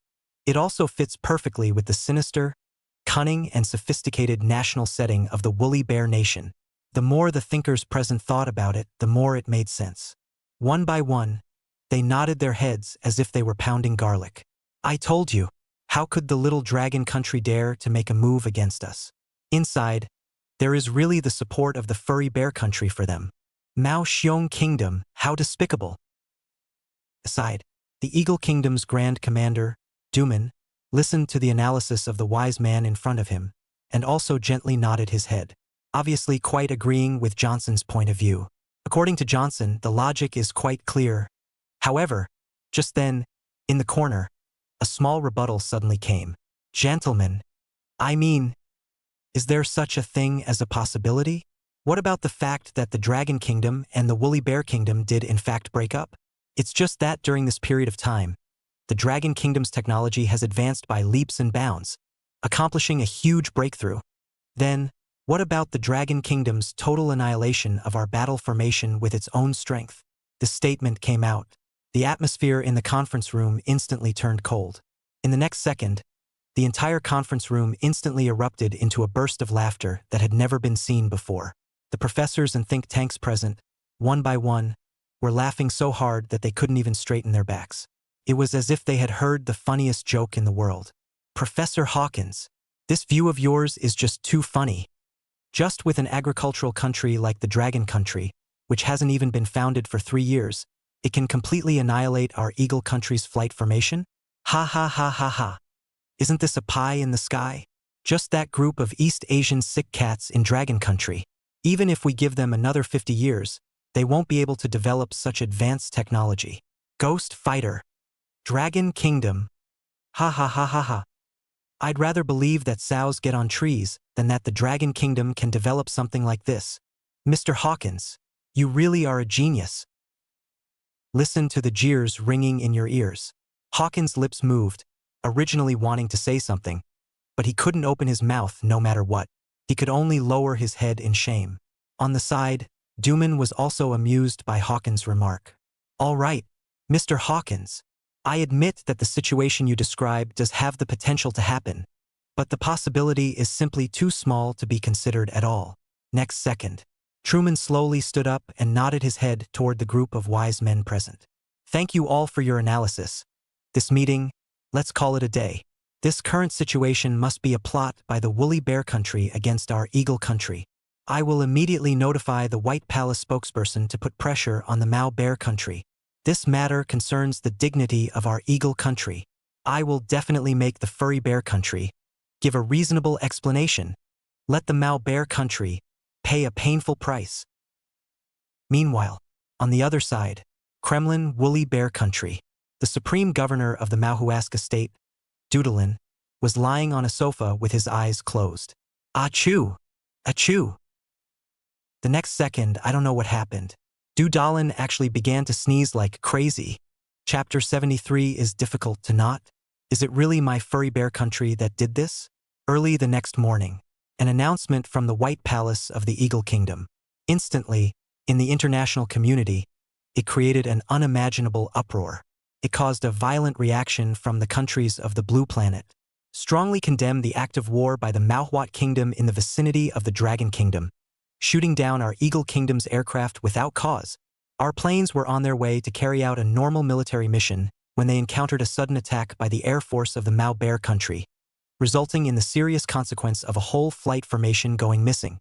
it also fits perfectly with the sinister, cunning, and sophisticated national setting of the woolly bear nation. The more the thinkers present thought about it, the more it made sense. One by one, they nodded their heads as if they were pounding garlic. I told you, how could the little dragon country dare to make a move against us? Inside, there is really the support of the furry bear country for them. Mao Xiong Kingdom, how despicable. Aside, the Eagle Kingdom's Grand Commander, Duman, listened to the analysis of the wise man in front of him, and also gently nodded his head, obviously quite agreeing with Johnson's point of view. According to Johnson, the logic is quite clear. However, just then, in the corner, a small rebuttal suddenly came. Gentlemen, I mean, is there such a thing as a possibility? What about the fact that the Dragon Kingdom and the Woolly Bear Kingdom did in fact break up? It's just that during this period of time, the Dragon Kingdom's technology has advanced by leaps and bounds, accomplishing a huge breakthrough. Then, what about the Dragon Kingdom's total annihilation of our battle formation with its own strength? The statement came out. The atmosphere in the conference room instantly turned cold. In the next second, the entire conference room instantly erupted into a burst of laughter that had never been seen before. The professors and think tanks present, one by one, were laughing so hard that they couldn't even straighten their backs. It was as if they had heard the funniest joke in the world. Professor Hawkins, this view of yours is just too funny. Just with an agricultural country like the Dragon Country, which hasn't even been founded for 3 years, it can completely annihilate our Eagle Country's flight formation? Ha ha ha ha ha. Isn't this a pie in the sky? Just that group of East Asian sick cats in Dragon Country. Even if we give them another 50 years, they won't be able to develop such advanced technology. Ghost Fighter. Dragon Kingdom. Ha ha ha ha ha. I'd rather believe that sows get on trees than that the Dragon Kingdom can develop something like this. Mr. Hawkins, you really are a genius. Listen to the jeers ringing in your ears. Hawkins' lips moved, originally wanting to say something, but he couldn't open his mouth no matter what. He could only lower his head in shame. On the side, Duman was also amused by Hawkins' remark. All right, Mr. Hawkins, I admit that the situation you describe does have the potential to happen, but the possibility is simply too small to be considered at all. Next second, Truman slowly stood up and nodded his head toward the group of wise men present. Thank you all for your analysis. This meeting, let's call it a day. This current situation must be a plot by the Woolly Bear Country against our Eagle Country. I will immediately notify the White Palace spokesperson to put pressure on the Mao Bear Country. This matter concerns the dignity of our Eagle Country. I will definitely make the Furry Bear Country give a reasonable explanation. Let the Mao Bear Country pay a painful price. Meanwhile, on the other side, Kremlin Woolly Bear Country, the supreme governor of the Manhwaesque state, Doodlin, was lying on a sofa with his eyes closed. Achoo! Achoo! The next second, I don't know what happened. Doodlin actually began to sneeze like crazy. Chapter 73 is difficult to not. Is it really my Furry Bear Country that did this? Early the next morning, an announcement from the White Palace of the Eagle Kingdom. Instantly, in the international community, it created an unimaginable uproar. It caused a violent reaction from the countries of the Blue Planet. Strongly condemned the active war by the Manhwa Kingdom in the vicinity of the Dragon Kingdom, shooting down our Eagle Kingdom's aircraft without cause. Our planes were on their way to carry out a normal military mission when they encountered a sudden attack by the Air Force of the Mao Bear Country. resulting in the serious consequence of a whole flight formation going missing.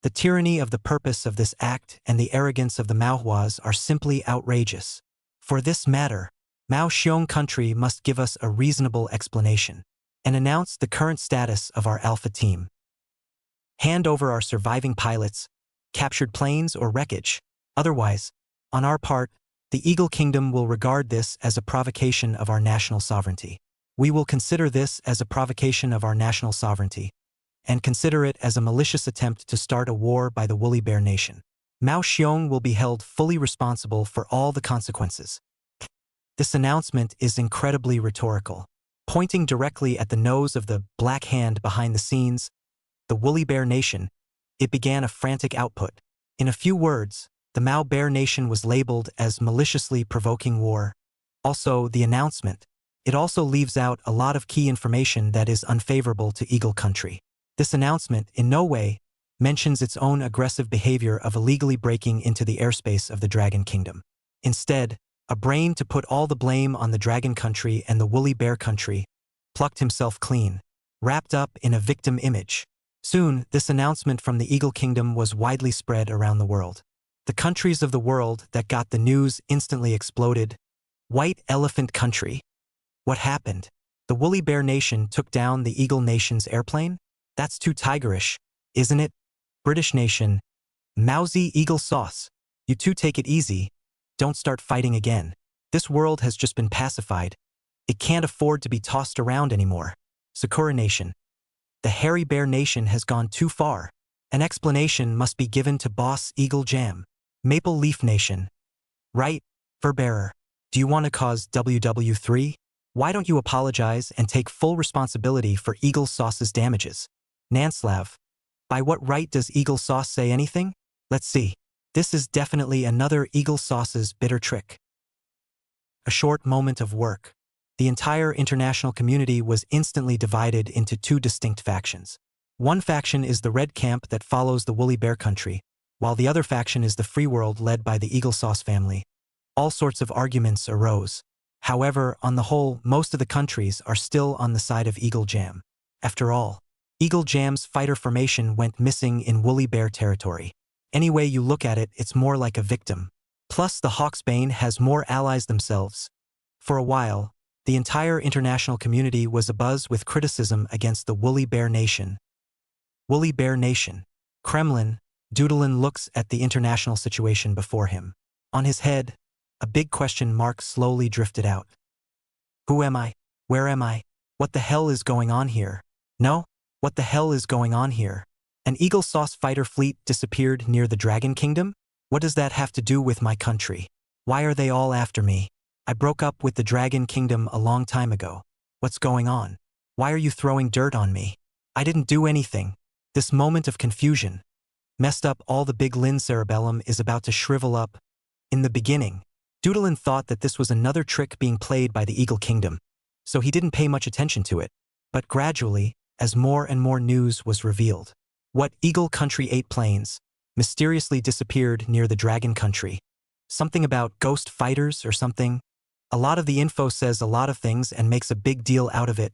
The tyranny of the purpose of this act and the arrogance of the manhwas are simply outrageous. For this matter, Mao Xiong country must give us a reasonable explanation and announce the current status of our Alpha team. Hand over our surviving pilots, captured planes or wreckage. Otherwise, on our part, the Eagle Kingdom will regard this as a provocation of our national sovereignty. We will consider this as a provocation of our national sovereignty, and consider it as a malicious attempt to start a war by the Woolly Bear Nation. Mao Xiong will be held fully responsible for all the consequences. This announcement is incredibly rhetorical. Pointing directly at the nose of the black hand behind the scenes, the Woolly Bear Nation, it began a frantic output. In a few words, the Mao Bear Nation was labeled as maliciously provoking war. Also, the announcement, it also leaves out a lot of key information that is unfavorable to Eagle Country. This announcement, in no way, mentions its own aggressive behavior of illegally breaking into the airspace of the Dragon Kingdom. Instead, a brain to put all the blame on the Dragon Country and the Woolly Bear Country plucked himself clean, wrapped up in a victim image. Soon, this announcement from the Eagle Kingdom was widely spread around the world. The countries of the world that got the news instantly exploded. White Elephant Country. What happened? The Woolly Bear Nation took down the Eagle Nation's airplane? That's too tigerish, isn't it? British Nation. Mousy Eagle Sauce. You two take it easy. Don't start fighting again. This world has just been pacified. It can't afford to be tossed around anymore. Sakura Nation. The Hairy Bear Nation has gone too far. An explanation must be given to Boss Eagle Jam. Maple Leaf Nation. Right, Furbearer. Do you want to cause WW3? Why don't you apologize and take full responsibility for Eagle Sauce's damages? Nanslav. By what right does Eagle Sauce say anything? Let's see. This is definitely another Eagle Sauce's bitter trick. A short moment of work. The entire international community was instantly divided into two distinct factions. One faction is the Red Camp that follows the Woolly Bear Country, while the other faction is the Free World led by the Eagle Sauce family. All sorts of arguments arose. However, on the whole, most of the countries are still on the side of Eagle Jam. After all, Eagle Jam's fighter formation went missing in Woolly Bear territory. Any way you look at it, it's more like a victim. Plus, the Hawksbane has more allies themselves. For a while, the entire international community was abuzz with criticism against the Woolly Bear Nation. Woolly Bear Nation. Kremlin. Doodlin looks at the international situation before him. On his head, a big question mark slowly drifted out. Who am I? Where am I? What the hell is going on here? No? What the hell is going on here? An Eagle Sauce fighter fleet disappeared near the Dragon Kingdom? What does that have to do with my country? Why are they all after me? I broke up with the Dragon Kingdom a long time ago. What's going on? Why are you throwing dirt on me? I didn't do anything. This moment of confusion, messed up all the big Lin cerebellum is about to shrivel up. In the beginning, Doodlin thought that this was another trick being played by the Eagle Kingdom, so he didn't pay much attention to it. But gradually, as more and more news was revealed, what Eagle Country 8 planes mysteriously disappeared near the Dragon Country. Something about ghost fighters or something. A lot of the info says a lot of things and makes a big deal out of it.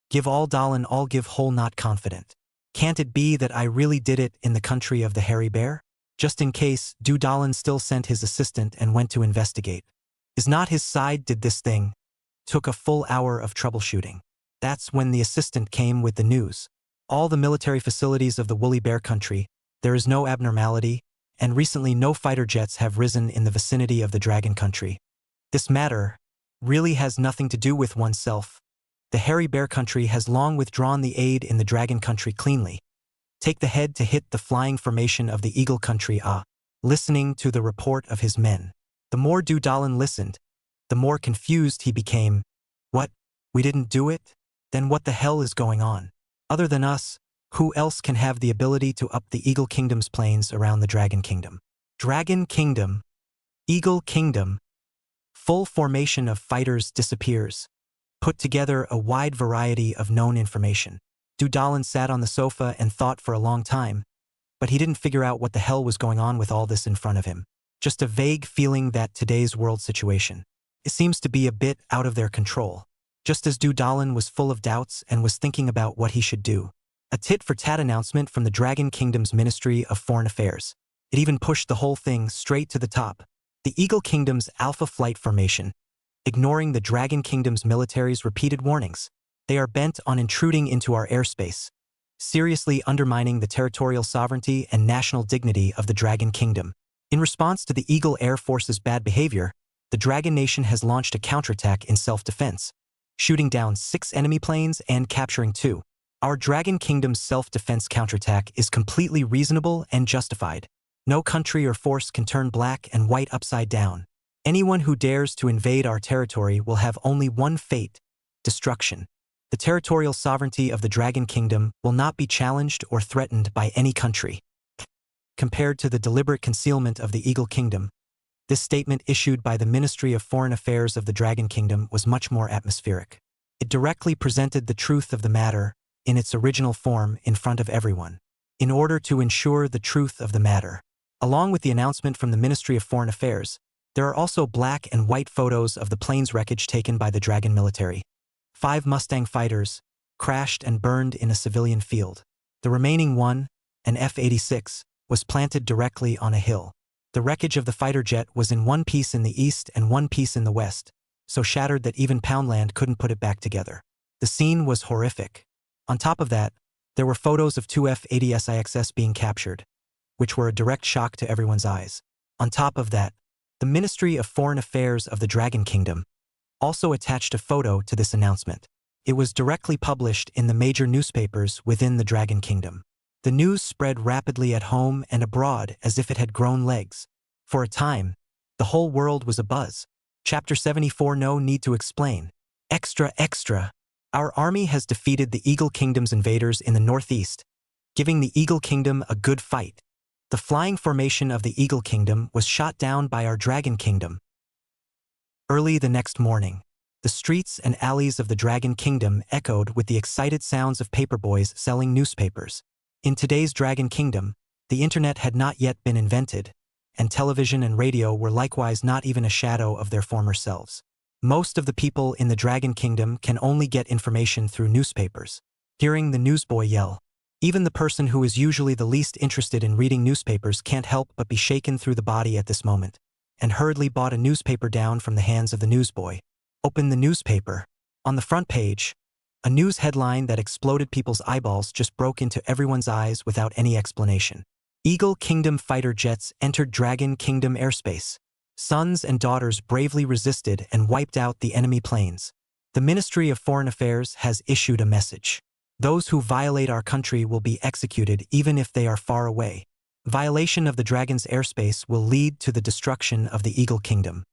Give all Dalin all give whole not confident. Can't it be that I really did it in the country of the Hairy Bear? Just in case, Dalin still sent his assistant and went to investigate. Is not his side did this thing. Took a full hour of troubleshooting. That's when the assistant came with the news. All the military facilities of the Woolly Bear Country, there is no abnormality, and recently no fighter jets have risen in the vicinity of the Dragon Country. This matter really has nothing to do with oneself. The Hairy Bear Country has long withdrawn the aid in the Dragon Country cleanly. Take the head to hit the flying formation of the Eagle Country listening to the report of his men. The more Dalin listened, the more confused he became. What? We didn't do it? Then what the hell is going on? Other than us, who else can have the ability to up the Eagle Kingdom's planes around the Dragon Kingdom? Dragon Kingdom. Eagle Kingdom. Full formation of fighters disappears. Put together a wide variety of known information. Dalin sat on the sofa and thought for a long time, but he didn't figure out what the hell was going on with all this in front of him. Just a vague feeling that today's world situation, it seems to be a bit out of their control. just as Du Dalan was full of doubts and was thinking about what he should do. A tit-for-tat announcement from the Dragon Kingdom's Ministry of Foreign Affairs. It even pushed the whole thing straight to the top. The Eagle Kingdom's Alpha Flight Formation, ignoring the Dragon Kingdom's military's repeated warnings. They are bent on intruding into our airspace, seriously undermining the territorial sovereignty and national dignity of the Dragon Kingdom. In response to the Eagle Air Force's bad behavior, the Dragon Nation has launched a counterattack in self-defense, shooting down 6 enemy planes and capturing 2. Our Dragon Kingdom's self-defense counterattack is completely reasonable and justified. No country or force can turn black and white upside down. Anyone who dares to invade our territory will have only one fate: destruction. The territorial sovereignty of the Dragon Kingdom will not be challenged or threatened by any country. Compared to the deliberate concealment of the Eagle Kingdom, this statement issued by the Ministry of Foreign Affairs of the Dragon Kingdom was much more atmospheric. It directly presented the truth of the matter in its original form in front of everyone. In order to ensure the truth of the matter, along with the announcement from the Ministry of Foreign Affairs, there are also black and white photos of the plane's wreckage taken by the Dragon military. 5 Mustang fighters crashed and burned in a civilian field. The remaining one, an F-86, was planted directly on a hill. The wreckage of the fighter jet was in one piece in the east and one piece in the west, so shattered that even Poundland couldn't put it back together. The scene was horrific. On top of that, there were photos of 2 F-80SIXS being captured, which were a direct shock to everyone's eyes. On top of that, the Ministry of Foreign Affairs of the Dragon Kingdom also attached a photo to this announcement. It was directly published in the major newspapers within the Dragon Kingdom. The news spread rapidly at home and abroad as if it had grown legs. For a time, the whole world was abuzz. Chapter 74. No need to explain. Extra, extra. Our army has defeated the Eagle Kingdom's invaders in the northeast, giving the Eagle Kingdom a good fight. The flying formation of the Eagle Kingdom was shot down by our Dragon Kingdom. Early the next morning, the streets and alleys of the Dragon Kingdom echoed with the excited sounds of paperboys selling newspapers. In today's Dragon Kingdom, the internet had not yet been invented, and television and radio were likewise not even a shadow of their former selves. Most of the people in the Dragon Kingdom can only get information through newspapers. Hearing the newsboy yell, even the person who is usually the least interested in reading newspapers can't help but be shaken through the body at this moment, and hurriedly bought a newspaper down from the hands of the newsboy. Open the newspaper. On the front page, a news headline that exploded people's eyeballs just broke into everyone's eyes without any explanation. Eagle Kingdom fighter jets entered Dragon Kingdom airspace. Sons and daughters bravely resisted and wiped out the enemy planes. The Ministry of Foreign Affairs has issued a message. Those who violate our country will be executed even if they are far away. Violation of the Dragon's airspace will lead to the destruction of the Eagle Kingdom.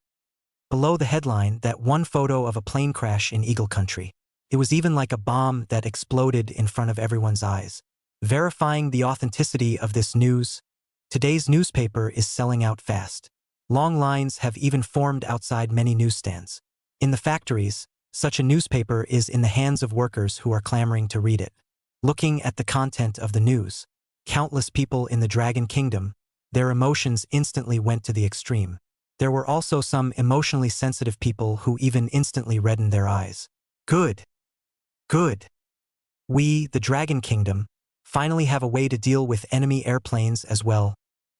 Below the headline, that one photo of a plane crash in Eagle Country. It was even like a bomb that exploded in front of everyone's eyes. Verifying the authenticity of this news, today's newspaper is selling out fast. Long lines have even formed outside many newsstands. In the factories, such a newspaper is in the hands of workers who are clamoring to read it. Looking at the content of the news, countless people in the Dragon Kingdom, their emotions instantly went to the extreme. There were also some emotionally sensitive people who even instantly reddened their eyes. Good. Good. We, the Dragon Kingdom, finally have a way to deal with enemy airplanes as well.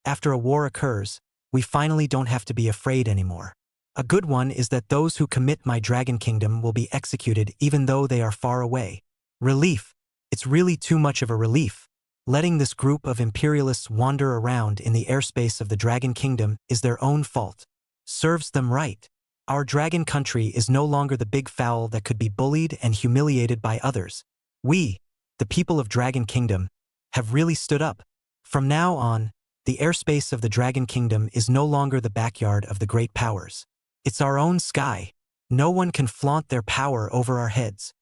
After a war occurs, we finally don't have to be afraid anymore. A good one is that those who commit my Dragon Kingdom will be executed even though they are far away. Relief. It's really too much of a relief. Letting this group of imperialists wander around in the airspace of the Dragon Kingdom is their own fault. Serves them right. Our dragon country is no longer the big fowl that could be bullied and humiliated by others. We, the people of Dragon Kingdom, have really stood up. From now on, the airspace of the Dragon Kingdom is no longer the backyard of the great powers. It's our own sky. No one can flaunt their power over our heads.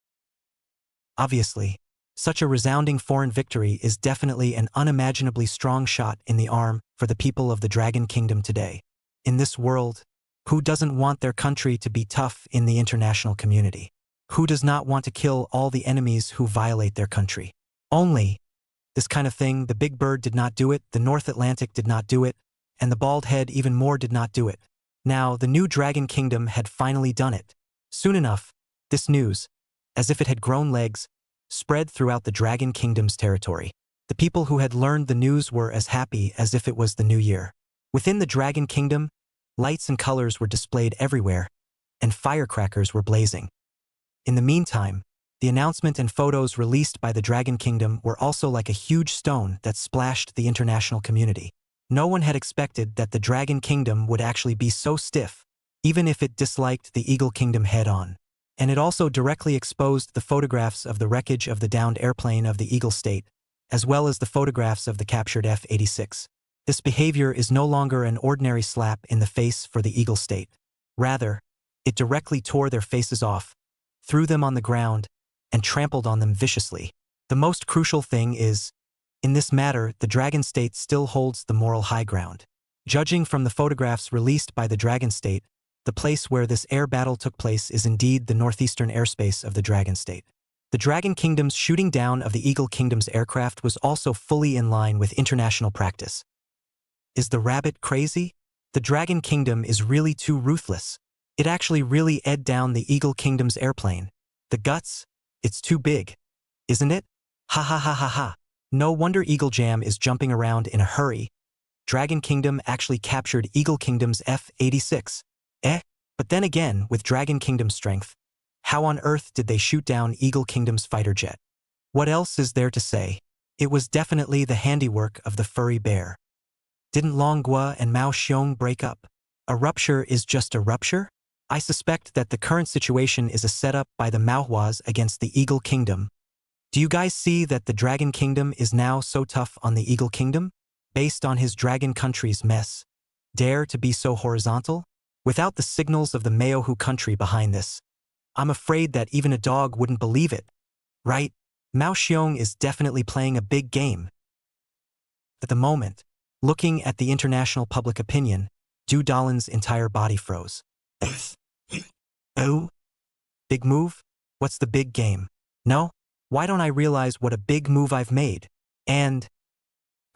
Obviously, such a resounding foreign victory is definitely an unimaginably strong shot in the arm for the people of the Dragon Kingdom today. In this world, who doesn't want their country to be tough in the international community? Who does not want to kill all the enemies who violate their country? Only, this kind of thing, the Big Bird did not do it, the North Atlantic did not do it, and the Bald Head even more did not do it. Now, the new Dragon Kingdom had finally done it. Soon enough, This news, as if it had grown legs, spread throughout the Dragon Kingdom's territory. The people who had learned the news were as happy as if it was the new year. Within the Dragon Kingdom, lights and colors were displayed everywhere, and firecrackers were blazing. In the meantime, the announcement and photos released by the Dragon Kingdom were also like a huge stone that splashed the international community. No one had expected that the Dragon Kingdom would actually be so stiff, even if it disliked the Eagle Kingdom head-on. And it also directly exposed the photographs of the wreckage of the downed airplane of the Eagle State, as well as the photographs of the captured F-86. This behavior is no longer an ordinary slap in the face for the Eagle State. Rather, it directly tore their faces off, threw them on the ground, and trampled on them viciously. The most crucial thing is, in this matter, the Dragon State still holds the moral high ground. Judging from the photographs released by the Dragon State, the place where this air battle took place is indeed the northeastern airspace of the Dragon State. The Dragon Kingdom's shooting down of the Eagle Kingdom's aircraft was also fully in line with international practice. Is the rabbit crazy? The Dragon Kingdom is really too ruthless. It actually really ed down the Eagle Kingdom's airplane. The guts? It's too big. Isn't it? Ha ha ha ha ha. No wonder Eagle Jam is jumping around in a hurry. Dragon Kingdom actually captured Eagle Kingdom's F-86. But then again, with Dragon Kingdom's strength, how on earth did they shoot down Eagle Kingdom's fighter jet? What else is there to say? It was definitely the handiwork of the furry bear. Didn't Longhua and Mao Xiong break up? A rupture is just a rupture? I suspect that the current situation is a setup by the Manhwas against the Eagle Kingdom. Do you guys see that the Dragon Kingdom is now so tough on the Eagle Kingdom? Based on his Dragon country's mess. Dare to be so horizontal? Without the signals of the Maohu country behind this, I'm afraid that even a dog wouldn't believe it. Right? Mao Xiong is definitely playing a big game. At the moment, looking at the international public opinion, Du Dalin's entire body froze. Oh? Big move? What's the big game? No? Why don't I realize what a big move I've made? And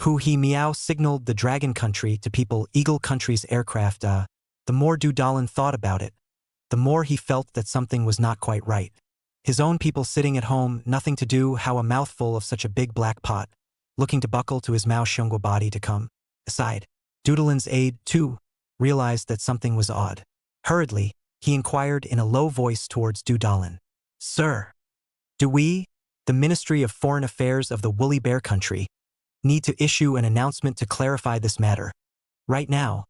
Hu He Miao signaled the Dragon Country to people Eagle Country's aircraft. The more Du Dalin thought about it, the more he felt that something was not quite right. His own people sitting at home, nothing to do, how a mouthful of such a big black pot, looking to buckle to his Mao Xiongguo body to come aside. Du Dalin's aide, too, realized that something was odd. Hurriedly, he inquired in a low voice towards Du Dalin. Sir, do we, the Ministry of Foreign Affairs of the Woolly Bear Country, need to issue an announcement to clarify this matter? Right now,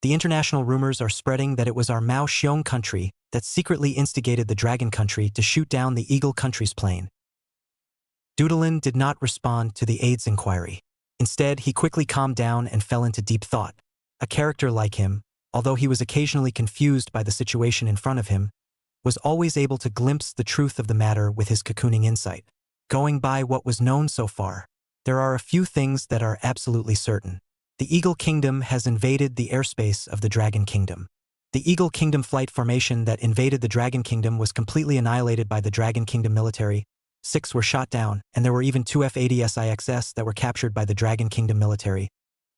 the international rumors are spreading that it was our Mao Xiong country that secretly instigated the Dragon Country to shoot down the Eagle Country's plane. Du Dalin did not respond to the aide's inquiry. Instead, he quickly calmed down and fell into deep thought. A character like him, although he was occasionally confused by the situation in front of him, was always able to glimpse the truth of the matter with his cocooning insight. Going by what was known so far, there are a few things that are absolutely certain. The Eagle Kingdom has invaded the airspace of the Dragon Kingdom. The Eagle Kingdom flight formation that invaded the Dragon Kingdom was completely annihilated by the Dragon Kingdom military. 6 were shot down, and there were even 2 F-80SIXs that were captured by the Dragon Kingdom military,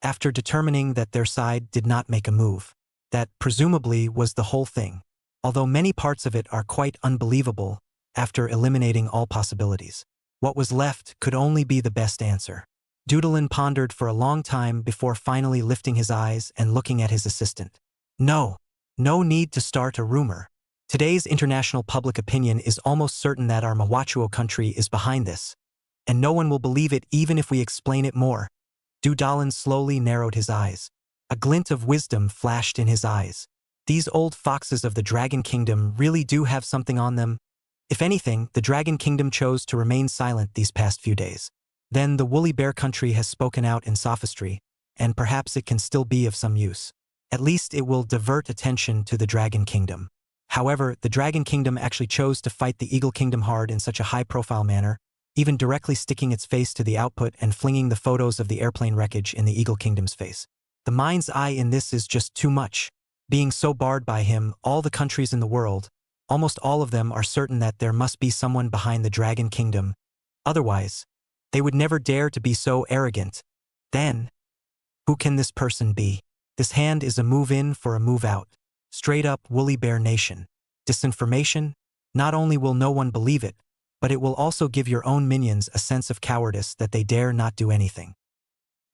after determining that their side did not make a move. That, presumably, was the whole thing, although many parts of it are quite unbelievable after eliminating all possibilities. What was left could only be the best answer. Du Dalin pondered for a long time before finally lifting his eyes and looking at his assistant. No need to start a rumor. Today's international public opinion is almost certain that our Manhwachuo country is behind this, and no one will believe it even if we explain it more. Du Dalin slowly narrowed his eyes. A glint of wisdom flashed in his eyes. These old foxes of the Dragon Kingdom really do have something on them. If anything, the Dragon Kingdom chose to remain silent these past few days. Then the Woolly Bear Country has spoken out in sophistry, and perhaps it can still be of some use. At least it will divert attention to the Dragon Kingdom. However, the Dragon Kingdom actually chose to fight the Eagle Kingdom hard in such a high-profile manner, even directly sticking its face to the output and flinging the photos of the airplane wreckage in the Eagle Kingdom's face. The mind's eye in this is just too much. Being so barred by him, all the countries in the world, almost all of them are certain that there must be someone behind the Dragon Kingdom. Otherwise, they would never dare to be so arrogant. Then, who can this person be? This hand is a move in for a move out. Straight up Woolly Bear Nation. Disinformation? Not only will no one believe it, but it will also give your own minions a sense of cowardice that they dare not do anything.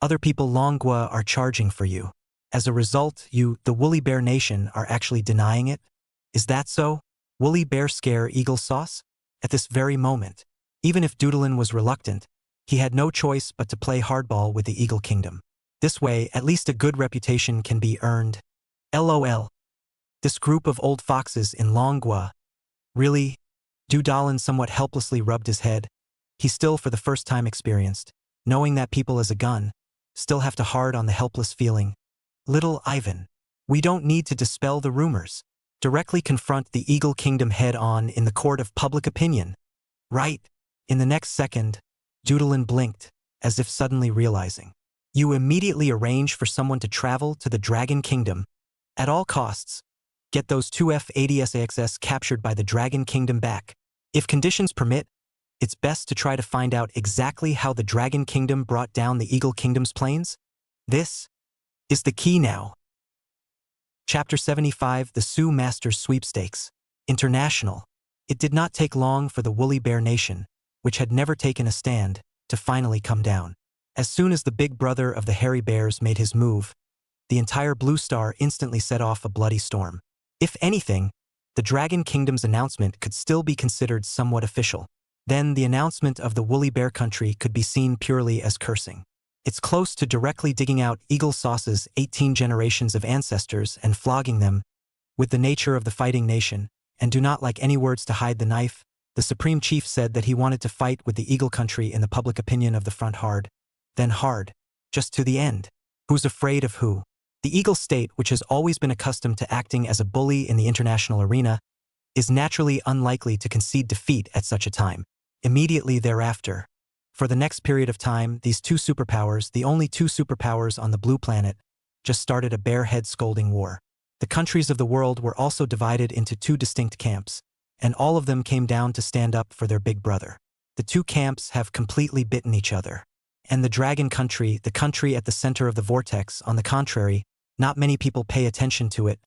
Other people Longwa are charging for you. As a result, you, the Woolly Bear Nation, are actually denying it? Is that so? Woolly Bear scare Eagle sauce? At this very moment, even if Doodlin was reluctant, he had no choice but to play hardball with the Eagle Kingdom. This way, at least a good reputation can be earned. LOL. This group of old foxes in Longwa. Really? Doodlin somewhat helplessly rubbed his head. He still for the first time experienced, knowing that people as a gun, still have to hard on the helpless feeling. Little Ivan. We don't need to dispel the rumors. Directly confront the Eagle Kingdom head-on in the court of public opinion. Right. In the next second, Doodlin blinked, as if suddenly realizing. You immediately arrange for someone to travel to the Dragon Kingdom. At all costs, get those two F-80SAXS captured by the Dragon Kingdom back. If conditions permit, it's best to try to find out exactly how the Dragon Kingdom brought down the Eagle Kingdom's planes. This is the key now. Chapter 75, The Sioux Masters Sweepstakes. International. It did not take long for the Woolly Bear Nation, which had never taken a stand, to finally come down. As soon as the big brother of the Hairy Bears made his move, the entire Blue Star instantly set off a bloody storm. If anything, the Dragon Kingdom's announcement could still be considered somewhat official. Then the announcement of the Woolly Bear Country could be seen purely as cursing. It's close to directly digging out Eagle Sauce's 18 generations of ancestors and flogging them with the nature of the fighting nation, and do not like any words to hide the knife. The Supreme Chief said that he wanted to fight with the Eagle Country in the public opinion of the front hard, then hard, just to the end. Who's afraid of who? The Eagle State, which has always been accustomed to acting as a bully in the international arena, is naturally unlikely to concede defeat at such a time. Immediately thereafter, for the next period of time, these two superpowers, the only two superpowers on the blue planet, just started a bare-head scolding war. The countries of the world were also divided into two distinct camps, and all of them came down to stand up for their big brother. The two camps have completely bitten each other. And the Dragon Country, the country at the center of the vortex, on the contrary, not many people pay attention to it.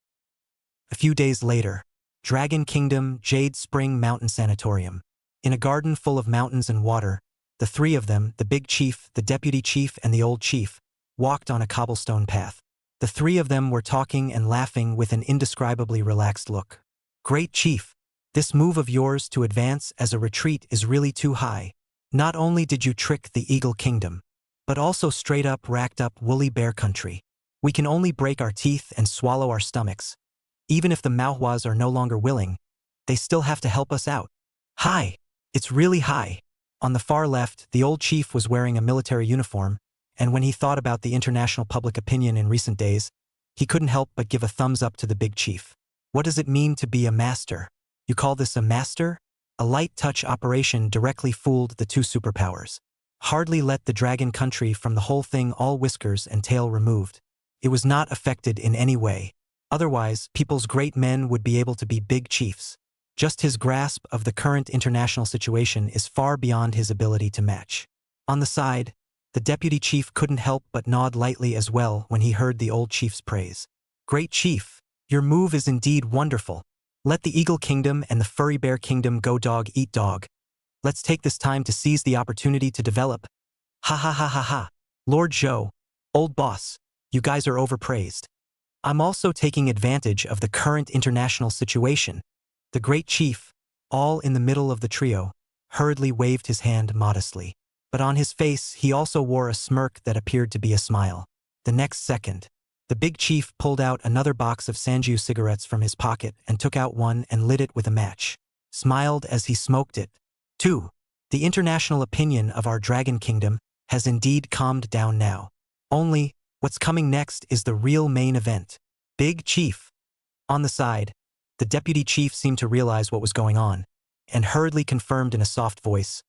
A few days later, Dragon Kingdom, Jade Spring Mountain Sanatorium. In a garden full of mountains and water, the three of them, the big chief, the deputy chief, and the old chief, walked on a cobblestone path. The three of them were talking and laughing with an indescribably relaxed look. Great Chief, this move of yours to advance as a retreat is really too high. Not only did you trick the Eagle Kingdom, but also straight up racked up Woolly Bear Country. We can only break our teeth and swallow our stomachs. Even if the Manhwas are no longer willing, they still have to help us out. High. It's really high. On the far left, the old chief was wearing a military uniform, and when he thought about the international public opinion in recent days, he couldn't help but give a thumbs up to the big chief. What does it mean to be a master? You call this a master? A light touch operation directly fooled the two superpowers. Hardly let the Dragon Country from the whole thing, all whiskers and tail removed. It was not affected in any way. Otherwise, people's great men would be able to be big chiefs. Just his grasp of the current international situation is far beyond his ability to match. On the side, the deputy chief couldn't help but nod lightly as well when he heard the old chief's praise. Great Chief, your move is indeed wonderful. Let the Eagle Kingdom and the Furry Bear Kingdom go dog eat dog. Let's take this time to seize the opportunity to develop. Ha ha ha ha ha. Lord Zhou, old boss, you guys are overpraised. I'm also taking advantage of the current international situation. The Great Chief, all in the middle of the trio, hurriedly waved his hand modestly. But on his face he also wore a smirk that appeared to be a smile. The next second, the big chief pulled out another box of Sanju cigarettes from his pocket and took out one and lit it with a match. Smiled as he smoked it. 2. The international opinion of our Dragon Kingdom has indeed calmed down now. Only, what's coming next is the real main event. Big Chief. On the side, the deputy chief seemed to realize what was going on, and hurriedly confirmed in a soft voice.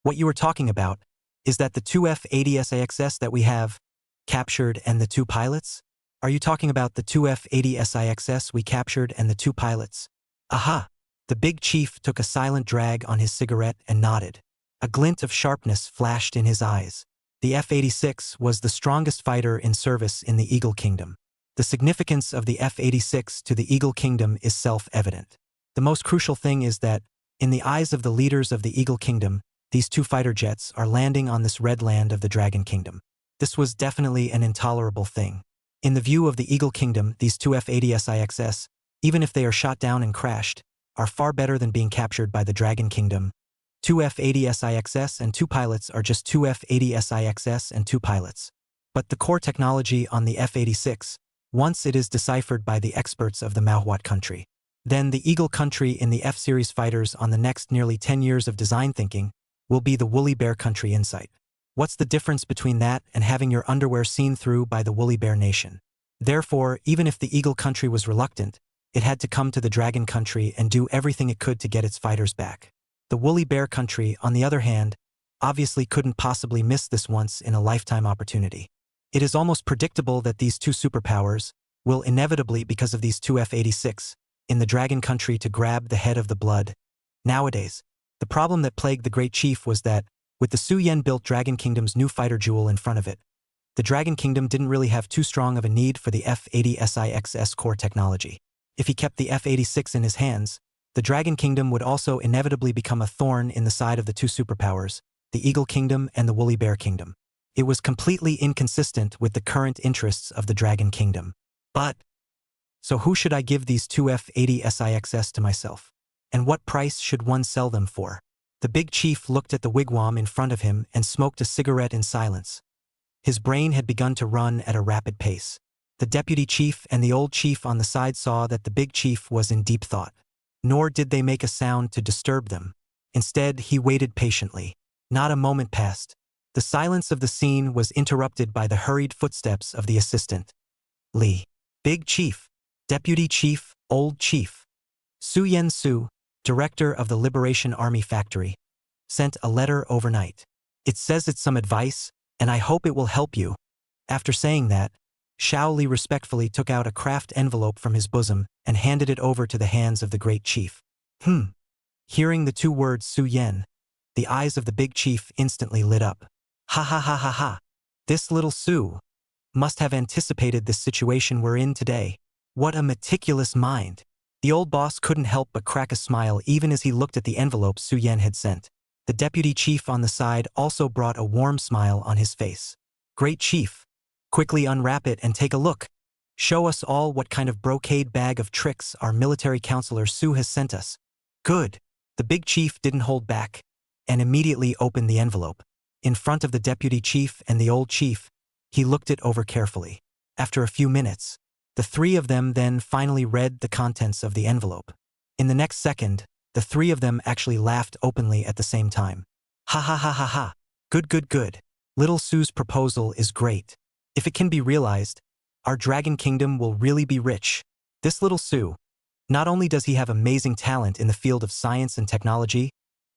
What you were talking about is that the two F-80SIXS that we have captured and the two pilots? Are you talking about the two F-80SIXS we captured and the two pilots? Aha! The big chief took a silent drag on his cigarette and nodded. A glint of sharpness flashed in his eyes. The F-86 was the strongest fighter in service in the Eagle Kingdom. The significance of the F-86 to the Eagle Kingdom is self-evident. The most crucial thing is that, in the eyes of the leaders of the Eagle Kingdom, these two fighter jets are landing on this red land of the Dragon Kingdom. This was definitely an intolerable thing. In the view of the Eagle Kingdom, these two F-80SIXs, even if they are shot down and crashed, are far better than being captured by the Dragon Kingdom. Two F-80SIXs and two pilots are just two F-80SIXs and two pilots. But the core technology on the F-86, once it is deciphered by the experts of the Manhwa country, then the Eagle country in the F-series fighters on the next nearly 10 years of design thinking will be the Woolly Bear country insight. What's the difference between that and having your underwear seen through by the Woolly Bear nation? Therefore, even if the Eagle country was reluctant, it had to come to the Dragon country and do everything it could to get its fighters back. The Woolly Bear country, on the other hand, obviously couldn't possibly miss this once-in-a-lifetime opportunity. It is almost predictable that these two superpowers will inevitably, because of these two F-86, in the Dragon country to grab the head of the blood. Nowadays, the problem that plagued the Great Chief was that, with the Su-Yen-built Dragon Kingdom's new fighter jewel in front of it, the Dragon Kingdom didn't really have too strong of a need for the F-80SIX's core technology. If he kept the F-86 in his hands, the Dragon Kingdom would also inevitably become a thorn in the side of the two superpowers, the Eagle Kingdom and the Woolly Bear Kingdom. It was completely inconsistent with the current interests of the Dragon Kingdom. So who should I give these two F-80SIXs to myself? And what price should one sell them for? The big chief looked at the wigwam in front of him and smoked a cigarette in silence. His brain had begun to run at a rapid pace. The deputy chief and the old chief on the side saw that the big chief was in deep thought. Nor did they make a sound to disturb them. Instead, he waited patiently. Not a moment passed. The silence of the scene was interrupted by the hurried footsteps of the assistant. Lee. Big Chief. Deputy Chief, Old Chief. Su-Yen Su, director of the Liberation Army Factory, sent a letter overnight. It says it's some advice, and I hope it will help you. After saying that, Xiao Li respectfully took out a craft envelope from his bosom and handed it over to the hands of the Great Chief. Hearing the two words Su-Yen, the eyes of the big chief instantly lit up. Ha ha ha ha ha. This little Su must have anticipated this situation we're in today. What a meticulous mind. The old boss couldn't help but crack a smile even as he looked at the envelope Su-Yen had sent. The deputy chief on the side also brought a warm smile on his face. Great Chief, quickly unwrap it and take a look. Show us all what kind of brocade bag of tricks our military counselor Su has sent us. Good. The big chief didn't hold back and immediately opened the envelope. In front of the deputy chief and the old chief, he looked it over carefully. After a few minutes, the three of them then finally read the contents of the envelope. In the next second, the three of them actually laughed openly at the same time. Ha ha ha ha ha. Good good good. Little Su's proposal is great. If it can be realized, our Dragon Kingdom will really be rich. This little Su, not only does he have amazing talent in the field of science and technology,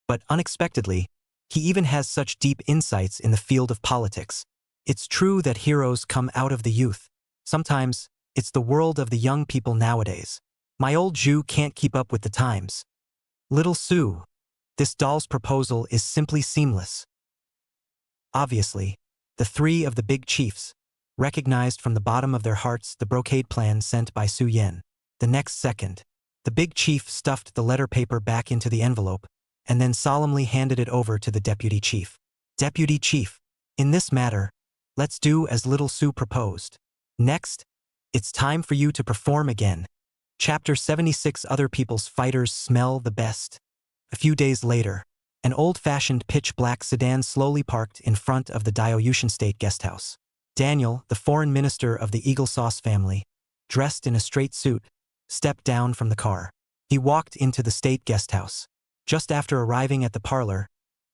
but unexpectedly, he even has such deep insights in the field of politics. It's true that heroes come out of the youth. Sometimes, it's the world of the young people nowadays. My old Zhu can't keep up with the times. Little Su, this doll's proposal is simply seamless. Obviously, the three of the big chiefs recognized from the bottom of their hearts the brocade plan sent by Su-Yen. The next second, the big chief stuffed the letter paper back into the envelope and then solemnly handed it over to the deputy chief. Deputy Chief, in this matter, let's do as little Su proposed. Next, it's time for you to perform again. Chapter 76. Other people's fighters smell the best. A few days later, an old-fashioned pitch-black sedan slowly parked in front of the Diocletian State Guest House. Daniel, the foreign minister of the Eagle Sauce family, dressed in a straight suit, stepped down from the car. He walked into the state guest house. Just after arriving at the parlor,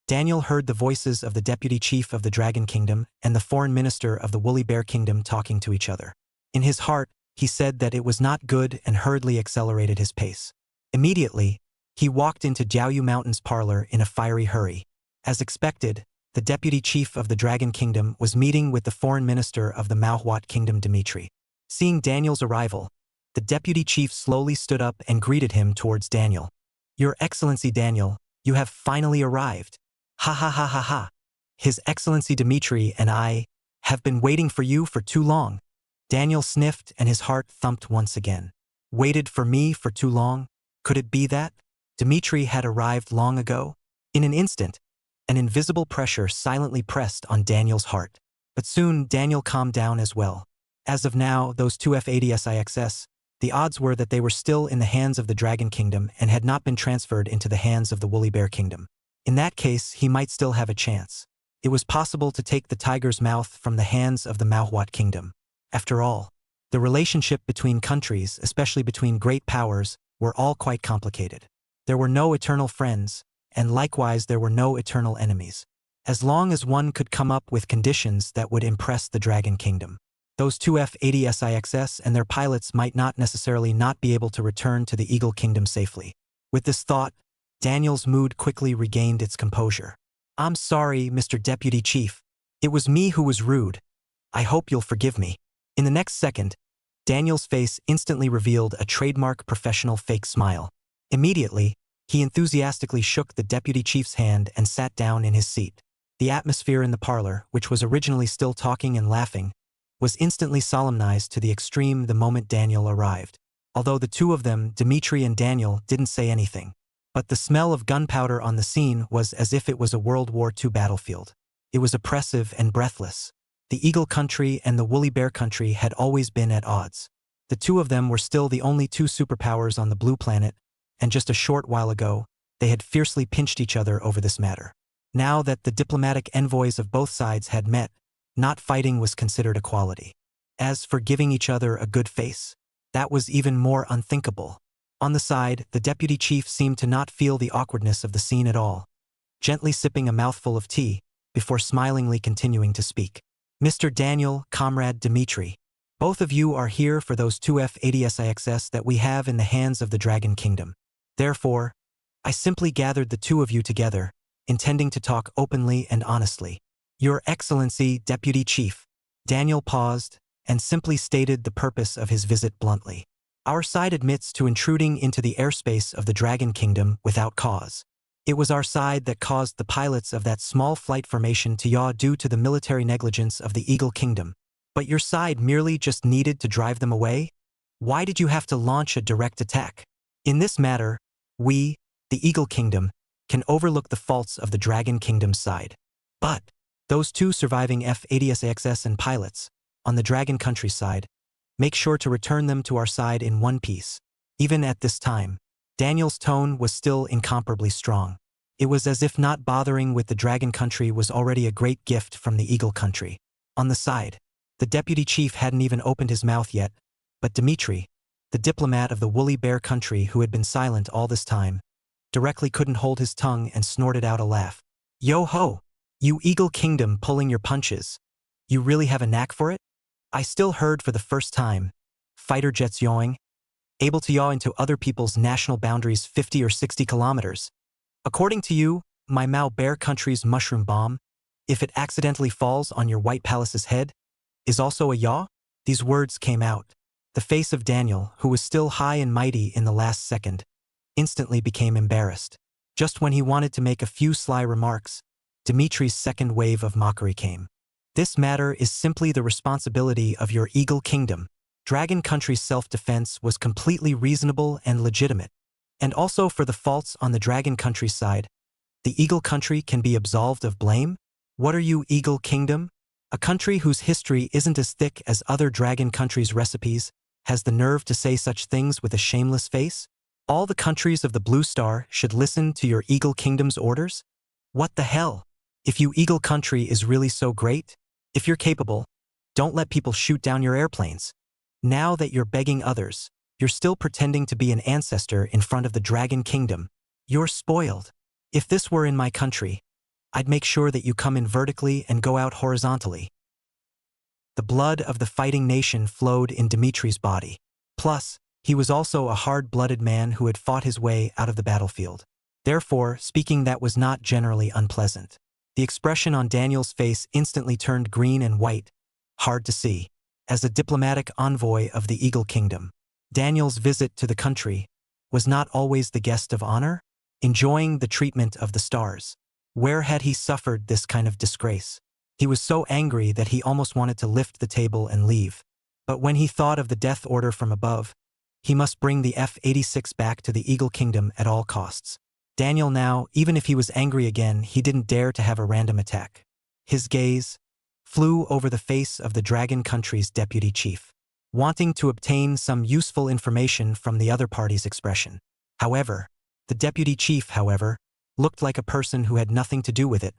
Daniel heard the voices of the deputy chief of the Dragon Kingdom and the foreign minister of the Woolly Bear Kingdom talking to each other. In his heart, he said that it was not good and hurriedly accelerated his pace. Immediately, he walked into Jiaoyu Mountain's parlor in a fiery hurry. As expected, the deputy chief of the Dragon Kingdom was meeting with the foreign minister of the Manhwa Kingdom Dimitri. Seeing Daniel's arrival, the deputy chief slowly stood up and greeted him towards Daniel. Your Excellency Daniel, you have finally arrived. Ha ha ha ha ha. His Excellency Dimitri and I have been waiting for you for too long. Daniel sniffed and his heart thumped once again. Waited for me for too long? Could it be that Dmitri had arrived long ago? In an instant, an invisible pressure silently pressed on Daniel's heart. But soon Daniel calmed down as well. As of now, those two F80SIXS, the odds were that they were still in the hands of the Dragon Kingdom and had not been transferred into the hands of the Woolly Bear Kingdom. In that case, he might still have a chance. It was possible to take the tiger's mouth from the hands of the Manhwa Kingdom. After all, the relationship between countries, especially between great powers, were all quite complicated. There were no eternal friends, and likewise there were no eternal enemies. As long as one could come up with conditions that would impress the Dragon Kingdom, those two F80SIXS and their pilots might not necessarily not be able to return to the Eagle Kingdom safely. With this thought, Daniel's mood quickly regained its composure. "I'm sorry, Mr. Deputy Chief. It was me who was rude. I hope you'll forgive me." In the next second, Daniel's face instantly revealed a trademark professional fake smile. Immediately, he enthusiastically shook the deputy chief's hand and sat down in his seat. The atmosphere in the parlor, which was originally still talking and laughing, was instantly solemnized to the extreme the moment Daniel arrived. Although the two of them, Dmitri and Daniel, didn't say anything. But the smell of gunpowder on the scene was as if it was a World War II battlefield. It was oppressive and breathless. The Eagle Country and the Woolly Bear Country had always been at odds. The two of them were still the only two superpowers on the blue planet, and just a short while ago, they had fiercely pinched each other over this matter. Now that the diplomatic envoys of both sides had met, not fighting was considered a quality. As for giving each other a good face, that was even more unthinkable. On the side, the deputy chief seemed to not feel the awkwardness of the scene at all, gently sipping a mouthful of tea, before smilingly continuing to speak. "Mr. Daniel, Comrade Dmitri, both of you are here for those two F80SIXS that we have in the hands of the Dragon Kingdom. Therefore, I simply gathered the two of you together, intending to talk openly and honestly. Your Excellency, Deputy Chief." Daniel paused and simply stated the purpose of his visit bluntly. "Our side admits to intruding into the airspace of the Dragon Kingdom without cause. It was our side that caused the pilots of that small flight formation to yaw due to the military negligence of the Eagle Kingdom. But your side merely just needed to drive them away? Why did you have to launch a direct attack? In this matter, we, the Eagle Kingdom, can overlook the faults of the Dragon Kingdom's side. But those two surviving F80SIXS and pilots, on the Dragon Country side, make sure to return them to our side in one piece." Even at this time, Daniel's tone was still incomparably strong. It was as if not bothering with the Dragon Country was already a great gift from the Eagle Country. On the side, the deputy chief hadn't even opened his mouth yet, but Dmitri, the diplomat of the Woolly Bear Country who had been silent all this time, directly couldn't hold his tongue and snorted out a laugh. "Yo-ho! You Eagle Kingdom pulling your punches. You really have a knack for it? I still heard for the first time. Fighter jets yawing, able to yaw into other people's national boundaries 50 or 60 kilometers. According to you, my Mao Bear Country's mushroom bomb, if it accidentally falls on your White Palace's head, is also a yaw?" These words came out. The face of Daniel, who was still high and mighty in the last second, instantly became embarrassed. Just when he wanted to make a few sly remarks, Dmitri's second wave of mockery came. "This matter is simply the responsibility of your Eagle Kingdom. Dragon Country's self-defense was completely reasonable and legitimate. And also for the faults on the Dragon Country's side, the Eagle Country can be absolved of blame? What are you, Eagle Kingdom? A country whose history isn't as thick as other Dragon Countries' recipes has the nerve to say such things with a shameless face? All the countries of the Blue Star should listen to your Eagle Kingdom's orders? What the hell? If you Eagle Country is really so great, if you're capable, don't let people shoot down your airplanes. Now that you're begging others, you're still pretending to be an ancestor in front of the Dragon Kingdom. You're spoiled. If this were in my country, I'd make sure that you come in vertically and go out horizontally." The blood of the fighting nation flowed in Dmitri's body. Plus, he was also a hard-blooded man who had fought his way out of the battlefield. Therefore, speaking that was not generally unpleasant. The expression on Daniel's face instantly turned green and white, hard to see. As a diplomatic envoy of the Eagle Kingdom, Daniel's visit to the country was not always the guest of honor, enjoying the treatment of the stars. Where had he suffered this kind of disgrace? He was so angry that he almost wanted to lift the table and leave. But when he thought of the death order from above, He must bring the F-86 back to the Eagle Kingdom at all costs. Daniel now, even if he was angry again, he didn't dare to have a random attack. His gaze flew over the face of the Dragon Country's deputy chief, wanting to obtain some useful information from the other party's expression. However, the deputy chief, looked like a person who had nothing to do with it,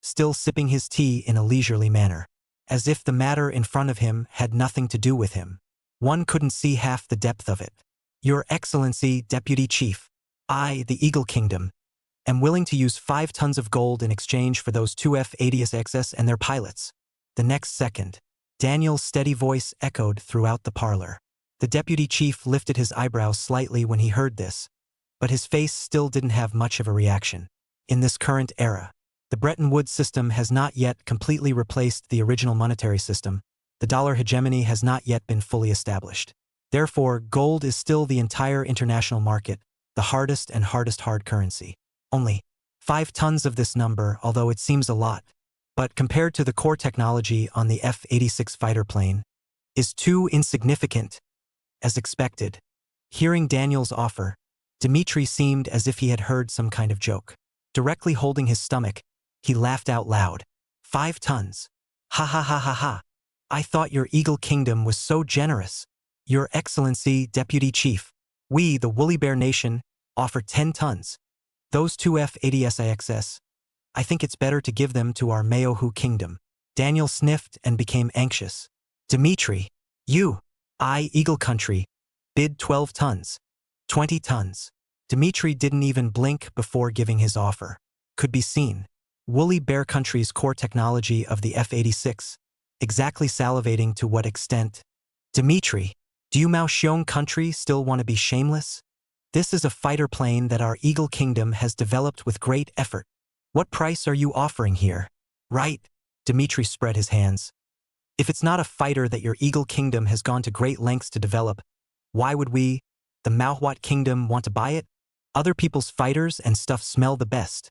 still sipping his tea in a leisurely manner, as if the matter in front of him had nothing to do with him. One couldn't see half the depth of it. Your Excellency, Deputy Chief, I, the Eagle Kingdom, am willing to use 5 tons of gold in exchange for those 2 F-86s and their pilots. The next second, Daniel's steady voice echoed throughout the parlor. The deputy chief lifted his eyebrows slightly when he heard this, but his face still didn't have much of a reaction. In this current era, the Bretton Woods system has not yet completely replaced the original monetary system. The dollar hegemony has not yet been fully established. Therefore, gold is still the entire international market, the hardest and hardest hard currency. Only 5 tons of this number, although it seems a lot, but compared to the core technology on the F-86 fighter plane, is too insignificant. As expected, hearing Daniel's offer, Dmitri seemed as if he had heard some kind of joke. Directly holding his stomach, he laughed out loud. 5 tons. Ha ha ha ha ha. I thought your Eagle Kingdom was so generous. Your Excellency, Deputy Chief, we, the Woolly Bear Nation, offer 10 tons. Those 2 F-86s, I think it's better to give them to our Maohu Kingdom. Daniel sniffed and became anxious. Dmitri, I, Eagle Country, bid 12 tons. 20 tons. Dmitri didn't even blink before giving his offer. Could be seen. Woolly Bear Country's core technology of the F-86, exactly salivating to what extent. Dmitri, do you Mao Xiong Country still want to be shameless? This is a fighter plane that our Eagle Kingdom has developed with great effort. What price are you offering here? Right. Dmitri spread his hands. If it's not a fighter that your Eagle Kingdom has gone to great lengths to develop, why would we, the Manhwa Kingdom, want to buy it? Other people's fighters and stuff smell the best.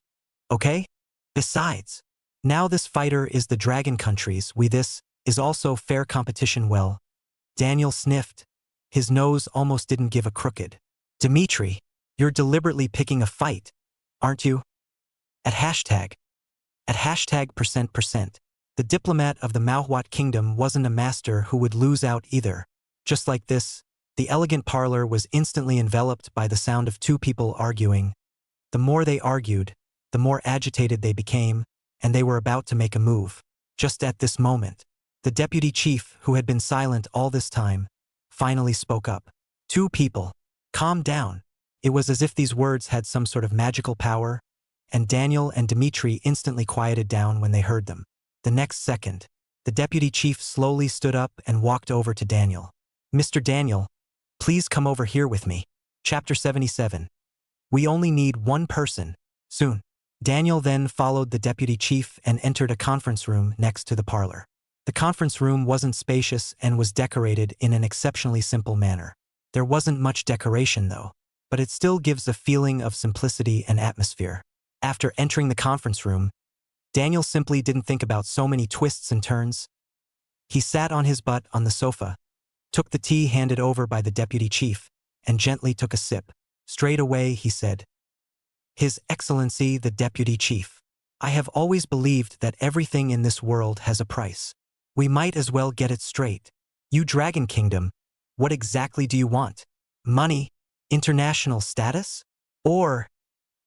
Okay? Besides, now this fighter is the Dragon Country's, this is also fair competition. Well, Daniel sniffed. His nose almost didn't give a crooked. Dmitri, you're deliberately picking a fight, aren't you? At hashtag %%, the diplomat of the Manhwa Kingdom wasn't a master who would lose out either. Just like this, the elegant parlor was instantly enveloped by the sound of 2 people arguing. The more they argued, the more agitated they became, and they were about to make a move. Just at this moment, the deputy chief, who had been silent all this time, finally spoke up. 2 people. Calm down. It was as if these words had some sort of magical power, and Daniel and Dmitri instantly quieted down when they heard them. The next second, the deputy chief slowly stood up and walked over to Daniel. Mr. Daniel, please come over here with me. Chapter 77. We only need 1 person. Soon. Daniel then followed the deputy chief and entered a conference room next to the parlor. The conference room wasn't spacious and was decorated in an exceptionally simple manner. There wasn't much decoration though, but it still gives a feeling of simplicity and atmosphere. After entering the conference room, Daniel simply didn't think about so many twists and turns. He sat on his butt on the sofa, took the tea handed over by the deputy chief, and gently took a sip. Straight away he said, His Excellency the Deputy Chief, I have always believed that everything in this world has a price. We might as well get it straight. You Dragon Kingdom, what exactly do you want? Money? International status? Or?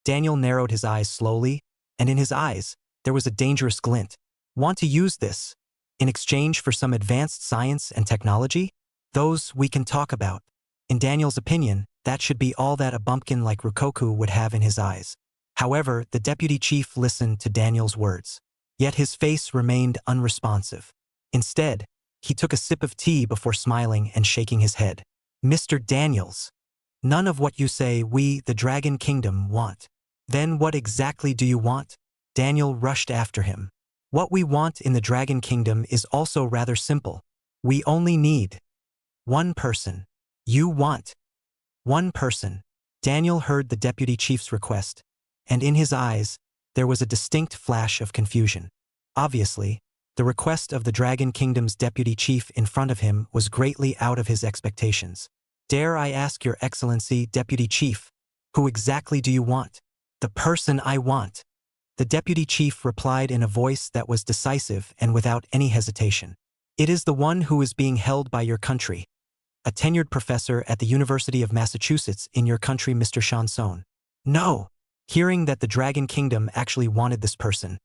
Daniel narrowed his eyes slowly, and in his eyes, there was a dangerous glint. Want to use this in exchange for some advanced science and technology? Those we can talk about. In Daniel's opinion, that should be all that a bumpkin like Rukoku would have in his eyes. However, the deputy chief listened to Daniel's words. Yet his face remained unresponsive. Instead, he took a sip of tea before smiling and shaking his head. Mr. Daniels, none of what you say we, the Dragon Kingdom, want. Then what exactly do you want? Daniel rushed after him. What we want in the Dragon Kingdom is also rather simple. We only need 1 person. You want 1 person. Daniel heard the deputy chief's request, and in his eyes, there was a distinct flash of confusion. Obviously, the request of the Dragon Kingdom's deputy chief in front of him was greatly out of his expectations. Dare I ask your excellency, deputy chief, who exactly do you want? The person I want. The deputy chief replied in a voice that was decisive and without any hesitation. It is the one who is being held by your country. A tenured professor at the University of Massachusetts in your country, Mr. Chanson. No! Hearing that the Dragon Kingdom actually wanted this person,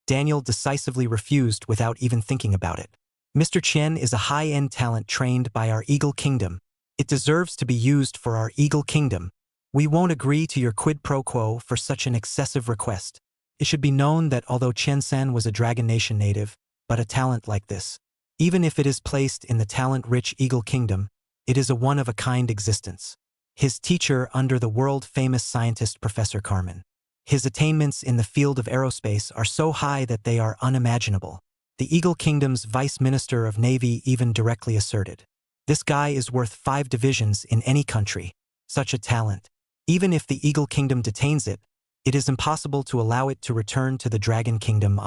Daniel decisively refused without even thinking about it. Mr. Chen is a high-end talent trained by our Eagle Kingdom. It deserves to be used for our Eagle Kingdom. We won't agree to your quid pro quo for such an excessive request. It should be known that although Chen-san was a Dragon Nation native, but a talent like this, even if it is placed in the talent-rich Eagle Kingdom, it is a one-of-a-kind existence. His teacher under the world-famous scientist Professor Carmen. His attainments in the field of aerospace are so high that they are unimaginable. The Eagle Kingdom's Vice Minister of Navy even directly asserted. This guy is worth 5 divisions in any country. Such a talent. Even if the Eagle Kingdom detains it, it is impossible to allow it to return to the Dragon Kingdom.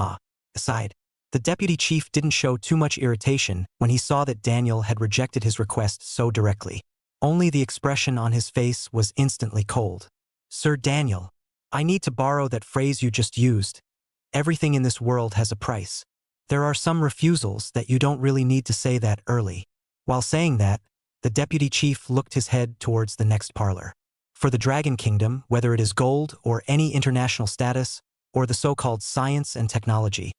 Aside, the deputy chief didn't show too much irritation when he saw that Daniel had rejected his request so directly. Only the expression on his face was instantly cold. Sir Daniel, I need to borrow that phrase you just used. Everything in this world has a price. There are some refusals that you don't really need to say that early. While saying that, the deputy chief looked his head towards the next parlor. For the Dragon Kingdom, whether it is gold or any international status, or the so-called science and technology,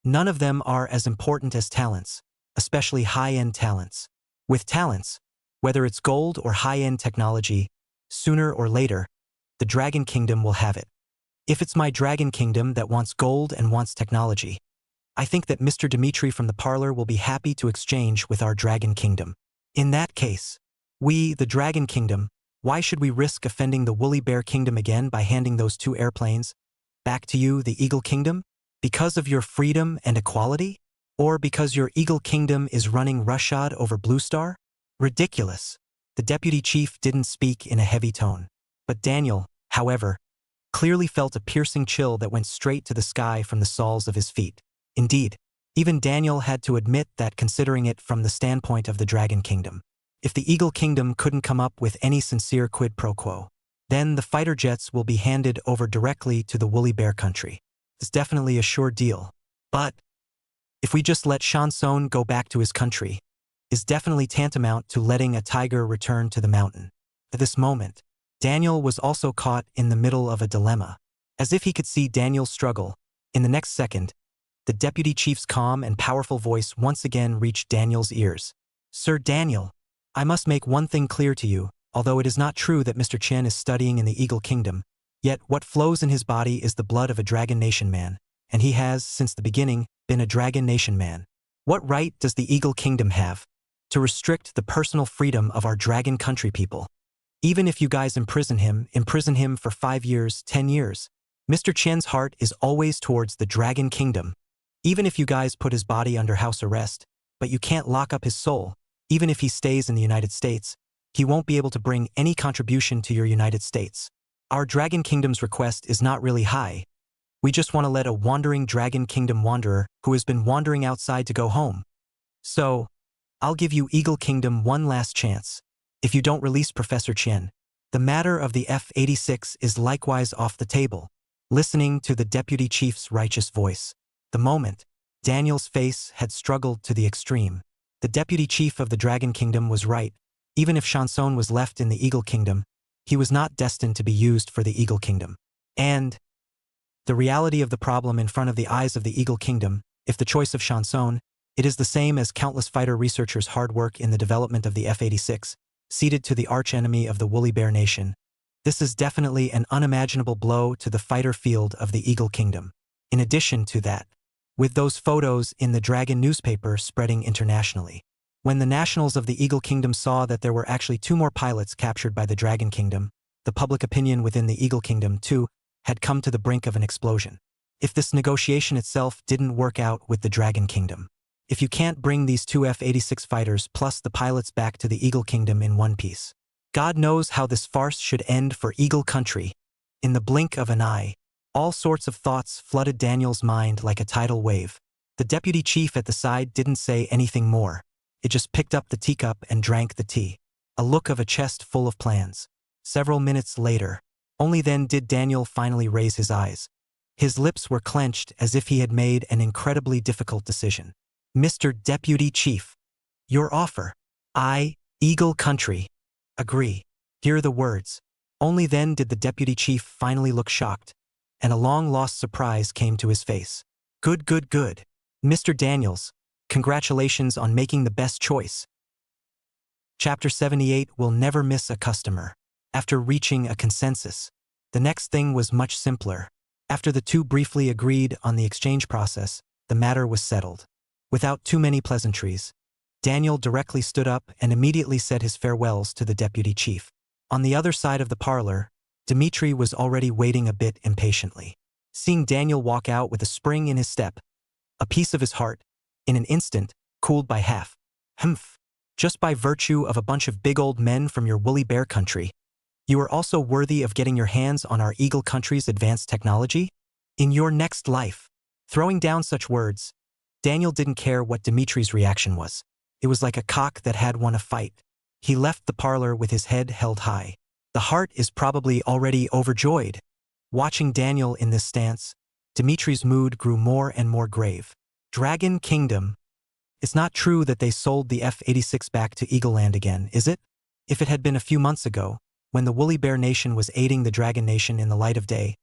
none of them are as important as talents, especially high-end talents. With talents, whether it's gold or high-end technology, sooner or later, the Dragon Kingdom will have it. If it's my Dragon Kingdom that wants gold and wants technology, I think that Mr. Dimitri from the parlor will be happy to exchange with our Dragon Kingdom. In that case, we, the Dragon Kingdom, why should we risk offending the Woolly Bear Kingdom again by handing those 2 airplanes back to you, the Eagle Kingdom? Because of your freedom and equality? Or because your Eagle Kingdom is running roughshod over Blue Star? Ridiculous. The deputy chief didn't speak in a heavy tone. But Daniel, however, clearly felt a piercing chill that went straight to the sky from the soles of his feet. Indeed, even Daniel had to admit that considering it from the standpoint of the Dragon Kingdom, if the Eagle Kingdom couldn't come up with any sincere quid pro quo, then the fighter jets will be handed over directly to the Woolly Bear country. It's definitely a sure deal. But if we just let Chanson go back to his country, is definitely tantamount to letting a tiger return to the mountain. At this moment, Daniel was also caught in the middle of a dilemma. As if he could see Daniel's struggle, in the next second, the deputy chief's calm and powerful voice once again reached Daniel's ears. Sir Daniel, I must make one thing clear to you. Although it is not true that Mr. Chen is studying in the Eagle Kingdom, yet what flows in his body is the blood of a Dragon Nation man, and he has, since the beginning, been a Dragon Nation man. What right does the Eagle Kingdom have to restrict the personal freedom of our Dragon Country people? Even if you guys imprison him for 5 years, 10 years, Mr. Chen's heart is always towards the Dragon Kingdom. Even if you guys put his body under house arrest, but you can't lock up his soul, even if he stays in the United States, he won't be able to bring any contribution to your United States. Our Dragon Kingdom's request is not really high. We just want to let a wandering Dragon Kingdom wanderer who has been wandering outside to go home. So, I'll give you Eagle Kingdom one last chance. If you don't release Professor Chen, the matter of the F-86 is likewise off the table. Listening to the deputy chief's righteous voice, the moment, Daniel's face had struggled to the extreme. The deputy chief of the Dragon Kingdom was right. Even if Chanson was left in the Eagle Kingdom, he was not destined to be used for the Eagle Kingdom. And the reality of the problem in front of the eyes of the Eagle Kingdom, if the choice of Chanson, it is the same as countless fighter researchers' hard work in the development of the F-86, ceded to the arch-enemy of the Woolly Bear Nation. This is definitely an unimaginable blow to the fighter field of the Eagle Kingdom. In addition to that, with those photos in the Dragon newspaper spreading internationally, when the nationals of the Eagle Kingdom saw that there were actually 2 more pilots captured by the Dragon Kingdom, the public opinion within the Eagle Kingdom, too, had come to the brink of an explosion. If this negotiation itself didn't work out with the Dragon Kingdom, if you can't bring these 2 F-86 fighters plus the pilots back to the Eagle Kingdom in one piece, God knows how this farce should end for Eagle Country. In the blink of an eye, all sorts of thoughts flooded Daniel's mind like a tidal wave. The deputy chief at the side didn't say anything more. It just picked up the teacup and drank the tea. a look of a chest full of plans. Several minutes later, only then did Daniel finally raise his eyes. His lips were clenched as if he had made an incredibly difficult decision. Mr. Deputy Chief, your offer. I, Eagle Country, agree. Hear the words. Only then did the deputy chief finally look shocked, and a long-lost surprise came to his face. Good, good, good. Mr. Daniels, congratulations on making the best choice. Chapter 78 will never miss a customer. After reaching a consensus, the next thing was much simpler. After the two briefly agreed on the exchange process, the matter was settled. Without too many pleasantries, Daniel directly stood up and immediately said his farewells to the deputy chief. On the other side of the parlor, Dmitri was already waiting a bit impatiently. Seeing Daniel walk out with a spring in his step, a piece of his heart, in an instant, cooled by half. Humph! Just by virtue of a bunch of big old men from your woolly bear country, you are also worthy of getting your hands on our Eagle Country's advanced technology? In your next life. Throwing down such words, Daniel didn't care what Dmitri's reaction was. It was like a cock that had won a fight. He left the parlor with his head held high. The heart is probably already overjoyed. Watching Daniel in this stance, Dmitri's mood grew more and more grave. Dragon Kingdom. It's not true that they sold the F-86 back to Eagle Land again, is it? If it had been a few months ago, when the Woolly Bear Nation was aiding the Dragon Nation in the light of day,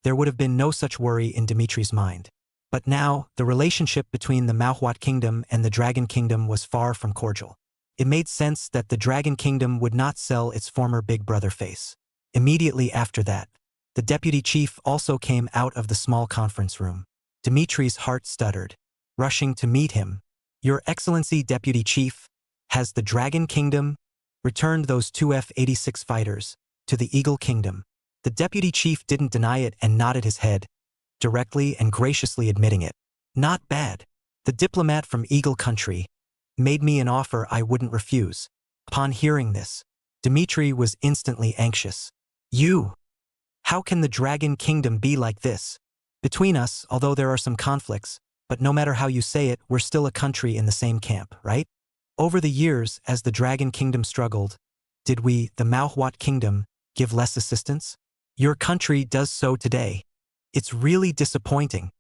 there would have been no such worry in Dmitri's mind. But now, the relationship between the Manhwa Kingdom and the Dragon Kingdom was far from cordial. It made sense that the Dragon Kingdom would not sell its former big brother face. Immediately after that, the deputy chief also came out of the small conference room. Dmitri's heart stuttered. Rushing to meet him, Your Excellency Deputy Chief, has the Dragon Kingdom returned those two F-86 fighters to the Eagle Kingdom? The deputy chief didn't deny it and nodded his head, directly and graciously admitting it. Not bad. The diplomat from Eagle Country made me an offer I wouldn't refuse. Upon hearing this, Dmitri was instantly anxious. You! How can the Dragon Kingdom be like this? Between us, although there are some conflicts, but no matter how you say it, we're still a country in the same camp, right? Over the years, as the Dragon Kingdom struggled, did we, the Manhwa Kingdom, give less assistance? Your country does so today. It's really disappointing.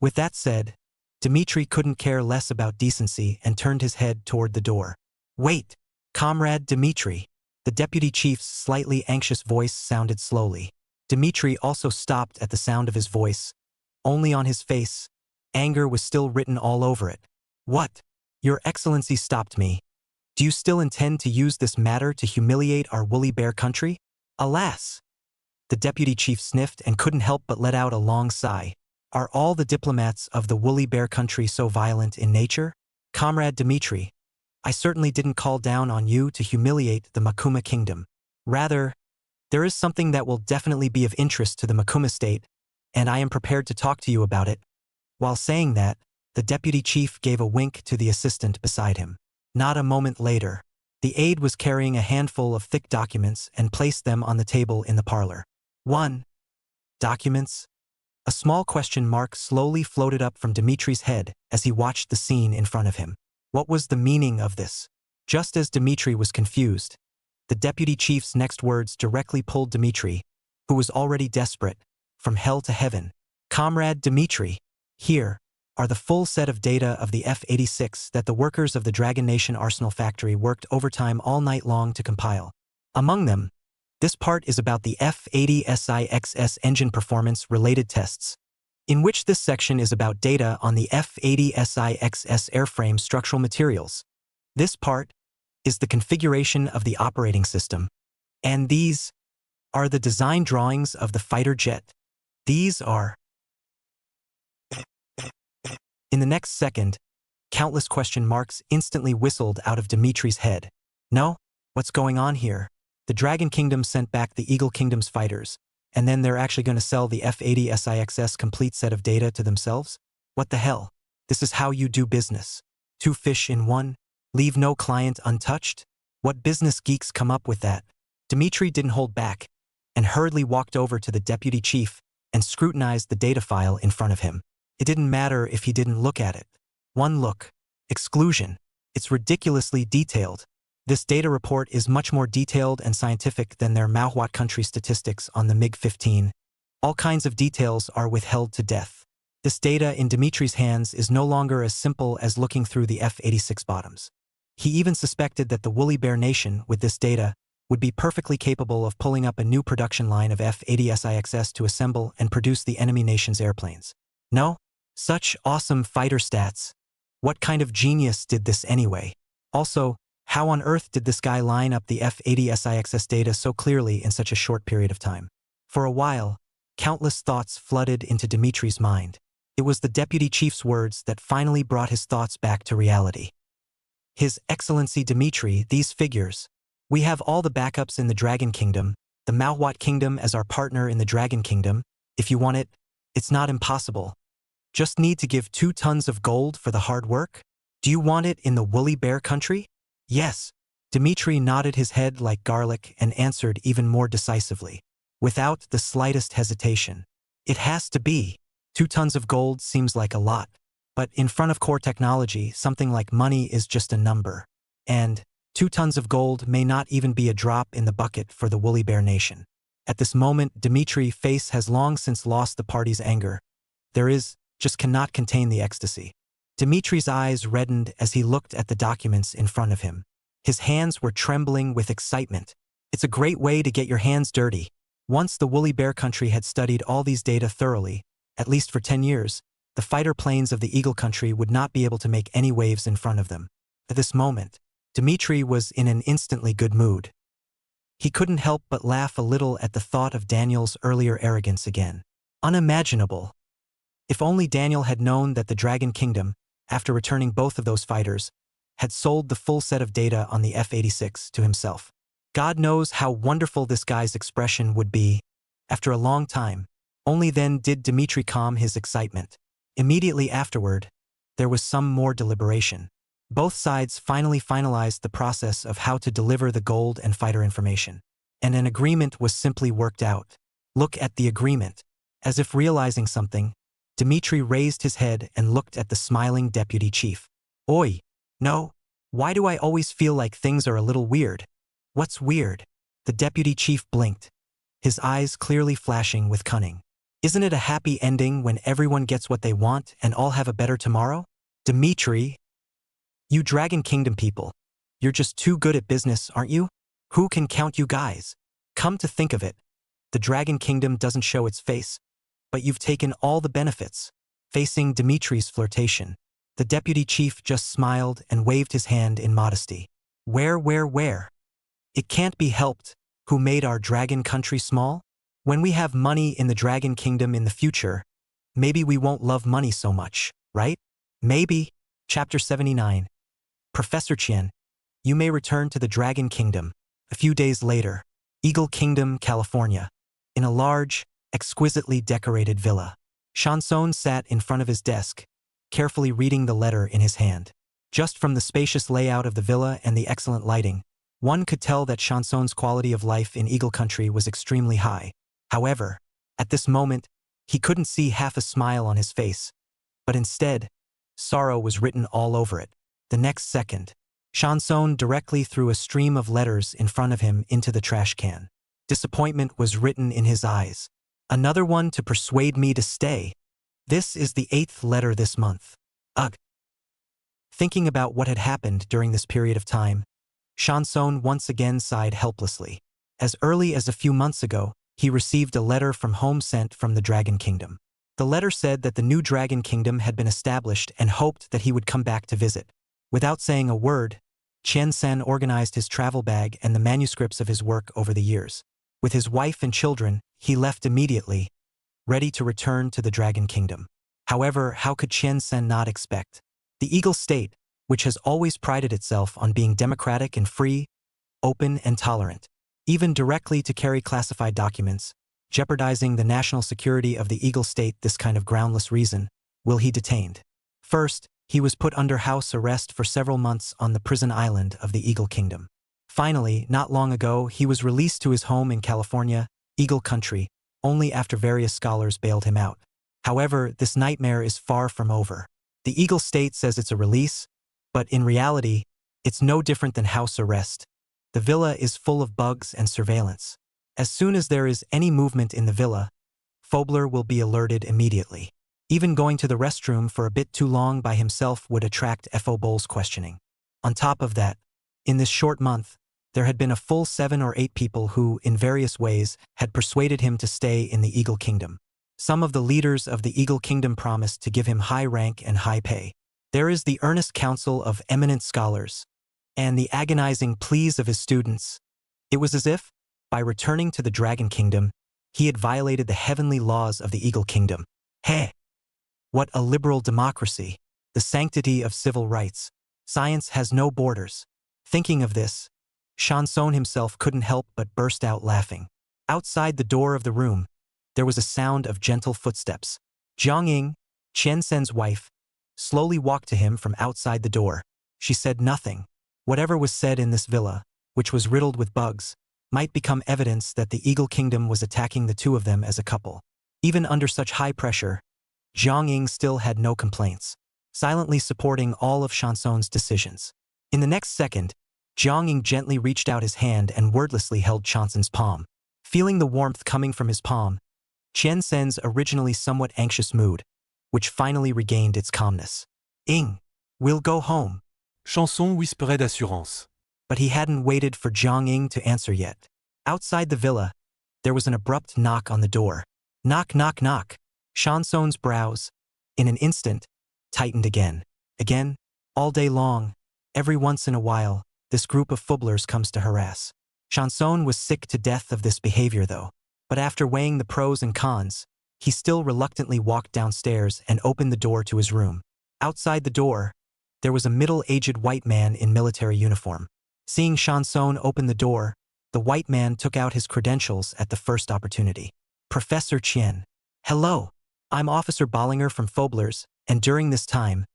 With that said, Dmitri couldn't care less about decency and turned his head toward the door. Wait, Comrade Dmitri. The deputy chief's slightly anxious voice sounded slowly. Dmitri also stopped at the sound of his voice. Only on his face, anger was still written all over it. What? Your Excellency stopped me. Do you still intend to use this matter to humiliate our woolly bear country? Alas! The deputy chief sniffed and couldn't help but let out a long sigh. Are all the diplomats of the woolly bear country so violent in nature? Comrade Dmitri, I certainly didn't call down on you to humiliate the Makuma Kingdom. Rather, there is something that will definitely be of interest to the Makuma state, and I am prepared to talk to you about it. While saying that, the deputy chief gave a wink to the assistant beside him. Not a moment later, the aide was carrying a handful of thick documents and placed them on the table in the parlor. 1. Documents? A small question mark slowly floated up from Dmitri's head as he watched the scene in front of him. What was the meaning of this? Just as Dmitri was confused, the deputy chief's next words directly pulled Dmitri, who was already desperate, from hell to heaven. Comrade Dmitri, here are the full set of data of the F-86 that the workers of the Dragon Nation Arsenal factory worked overtime all night long to compile. Among them, this part is about the F-80SIXS engine performance-related tests, in which this section is about data on the F-80SIXS airframe structural materials. This part is the configuration of the operating system, and these are the design drawings of the fighter jet. These are... In the next second, countless question marks instantly whistled out of Dmitri's head. No? What's going on here? The Dragon Kingdom sent back the Eagle Kingdom's fighters, and then they're actually going to sell the F-80SIXS complete set of data to themselves? What the hell? This is how you do business. Two fish in one? Leave no client untouched? What business geeks come up with that? Dmitri didn't hold back, and hurriedly walked over to the deputy chief and scrutinized the data file in front of him. It didn't matter if he didn't look at it. One look. Exclusion. It's ridiculously detailed. This data report is much more detailed and scientific than their manhwa country statistics on the MiG-15. All kinds of details are withheld to death. This data in Dmitri's hands is no longer as simple as looking through the F-86 bottoms. He even suspected that the Woolly Bear Nation, with this data, would be perfectly capable of pulling up a new production line of F-80SIXS to assemble and produce the enemy nation's airplanes. No? Such awesome fighter stats. What kind of genius did this anyway? Also, how on earth did this guy line up the F-80SIXS data so clearly in such a short period of time? For a while, countless thoughts flooded into Dmitri's mind. It was the deputy chief's words that finally brought his thoughts back to reality. His Excellency Dmitri, these figures. We have all the backups in the Dragon Kingdom, the Manhwa Kingdom as our partner in the Dragon Kingdom. If you want it, it's not impossible. Just need to give 2 tons of gold for the hard work? Do you want it in the Woolly Bear country? Yes. Dmitri nodded his head like garlic and answered even more decisively, without the slightest hesitation. It has to be. 2 tons of gold seems like a lot, but in front of core technology, something like money is just a number. And 2 tons of gold may not even be a drop in the bucket for the Woolly Bear Nation. At this moment, Dmitri's face has long since lost the party's anger. Just cannot contain the ecstasy. Dmitri's eyes reddened as he looked at the documents in front of him. His hands were trembling with excitement. It's a great way to get your hands dirty. Once the Woolly Bear country had studied all these data thoroughly, at least for 10 years, the fighter planes of the Eagle country would not be able to make any waves in front of them. At this moment, Dmitri was in an instantly good mood. He couldn't help but laugh a little at the thought of Daniel's earlier arrogance again. Unimaginable. If only Daniel had known that the Dragon Kingdom, after returning both of those fighters, had sold the full set of data on the F-86 to himself. God knows how wonderful this guy's expression would be. After a long time, only then did Dmitri calm his excitement. Immediately afterward, there was some more deliberation. Both sides finally finalized the process of how to deliver the gold and fighter information, and an agreement was simply worked out. Look at the agreement. As if realizing something, Dmitri raised his head and looked at the smiling deputy chief. Oi! No? Why do I always feel like things are a little weird? What's weird? The deputy chief blinked, his eyes clearly flashing with cunning. Isn't it a happy ending when everyone gets what they want and all have a better tomorrow? Dmitri! You Dragon Kingdom people. You're just too good at business, aren't you? Who can count you guys? Come to think of it, the Dragon Kingdom doesn't show its face, but you've taken all the benefits. Facing Dmitri's flirtation, the deputy chief just smiled and waved his hand in modesty. Where? It can't be helped. Who made our dragon country small? When we have money in the Dragon Kingdom in the future, maybe we won't love money so much, right? Maybe. Chapter 79. Professor Qian, you may return to the Dragon Kingdom. A few days later, Eagle Kingdom, California. In a large, exquisitely decorated villa, Shansone sat in front of his desk, carefully reading the letter in his hand. Just from the spacious layout of the villa and the excellent lighting, one could tell that Shansone's quality of life in Eagle Country was extremely high. However, at this moment, he couldn't see half a smile on his face, but instead, sorrow was written all over it. The next second, Shansone directly threw a stream of letters in front of him into the trash can. Disappointment was written in his eyes. Another one to persuade me to stay. This is the 8th letter this month. Ugh. Thinking about what had happened during this period of time, Shansone once again sighed helplessly. As early as a few months ago, he received a letter from home sent from the Dragon Kingdom. The letter said that the new Dragon Kingdom had been established and hoped that he would come back to visit. Without saying a word, Qian-san organized his travel bag and the manuscripts of his work over the years. With his wife and children, he left immediately, ready to return to the Dragon Kingdom. However, how could Qian-san not expect? The Eagle State, which has always prided itself on being democratic and free, open and tolerant, even directly to carry classified documents, jeopardizing the national security of the Eagle State this kind of groundless reason, will he detained. First, he was put under house arrest for several months on the prison island of the Eagle Kingdom. Finally, not long ago, he was released to his home in California, Eagle Country, only after various scholars bailed him out. However, this nightmare is far from over. The Eagle State says it's a release, but in reality, It's no different than house arrest. The villa is full of bugs and surveillance. As soon as there is any movement in the villa, Phobler will be alerted immediately. Even going to the restroom for a bit too long by himself would attract Phobler's questioning. On top of that, in this short month, there had been a full 7 or 8 people who, in various ways, had persuaded him to stay in the Eagle Kingdom. Some of the leaders of the Eagle Kingdom promised to give him high rank and high pay. There is the earnest counsel of eminent scholars, and the agonizing pleas of his students. It was as if, by returning to the Dragon Kingdom, he had violated the heavenly laws of the Eagle Kingdom. Hey! What a liberal democracy! The sanctity of civil rights. Science has no borders. Thinking of this, Shanson himself couldn't help but burst out laughing. Outside the door of the room, there was a sound of gentle footsteps. Jiang Ying, Qian Sen's wife, slowly walked to him from outside the door. She said nothing. Whatever was said in this villa, which was riddled with bugs, might become evidence that the Eagle Kingdom was attacking the two of them as a couple. Even under such high pressure, Jiang Ying still had no complaints, silently supporting all of Shanson's decisions. In the next second, Jiang Ying gently reached out his hand and wordlessly held Chanson's palm. Feeling the warmth coming from his palm, Qian Sen's originally somewhat anxious mood, which finally regained its calmness. Ying, we'll go home. Chanson whisperait d'assurance. But he hadn't waited for Jiang Ying to answer yet. Outside the villa, there was an abrupt knock on the door. Knock, knock, knock. Shanson's brows, in an instant, tightened again. Again, all day long, every once in a while, this group of Phoblers comes to harass. Shanson was sick to death of this behavior though. But after weighing the pros and cons, he still reluctantly walked downstairs and opened the door to his room. Outside the door, there was a middle-aged white man in military uniform. Seeing Shanson open the door, the white man took out his credentials at the first opportunity. Professor Qian. Hello. I'm Officer Bollinger from Phoblers, and during this time,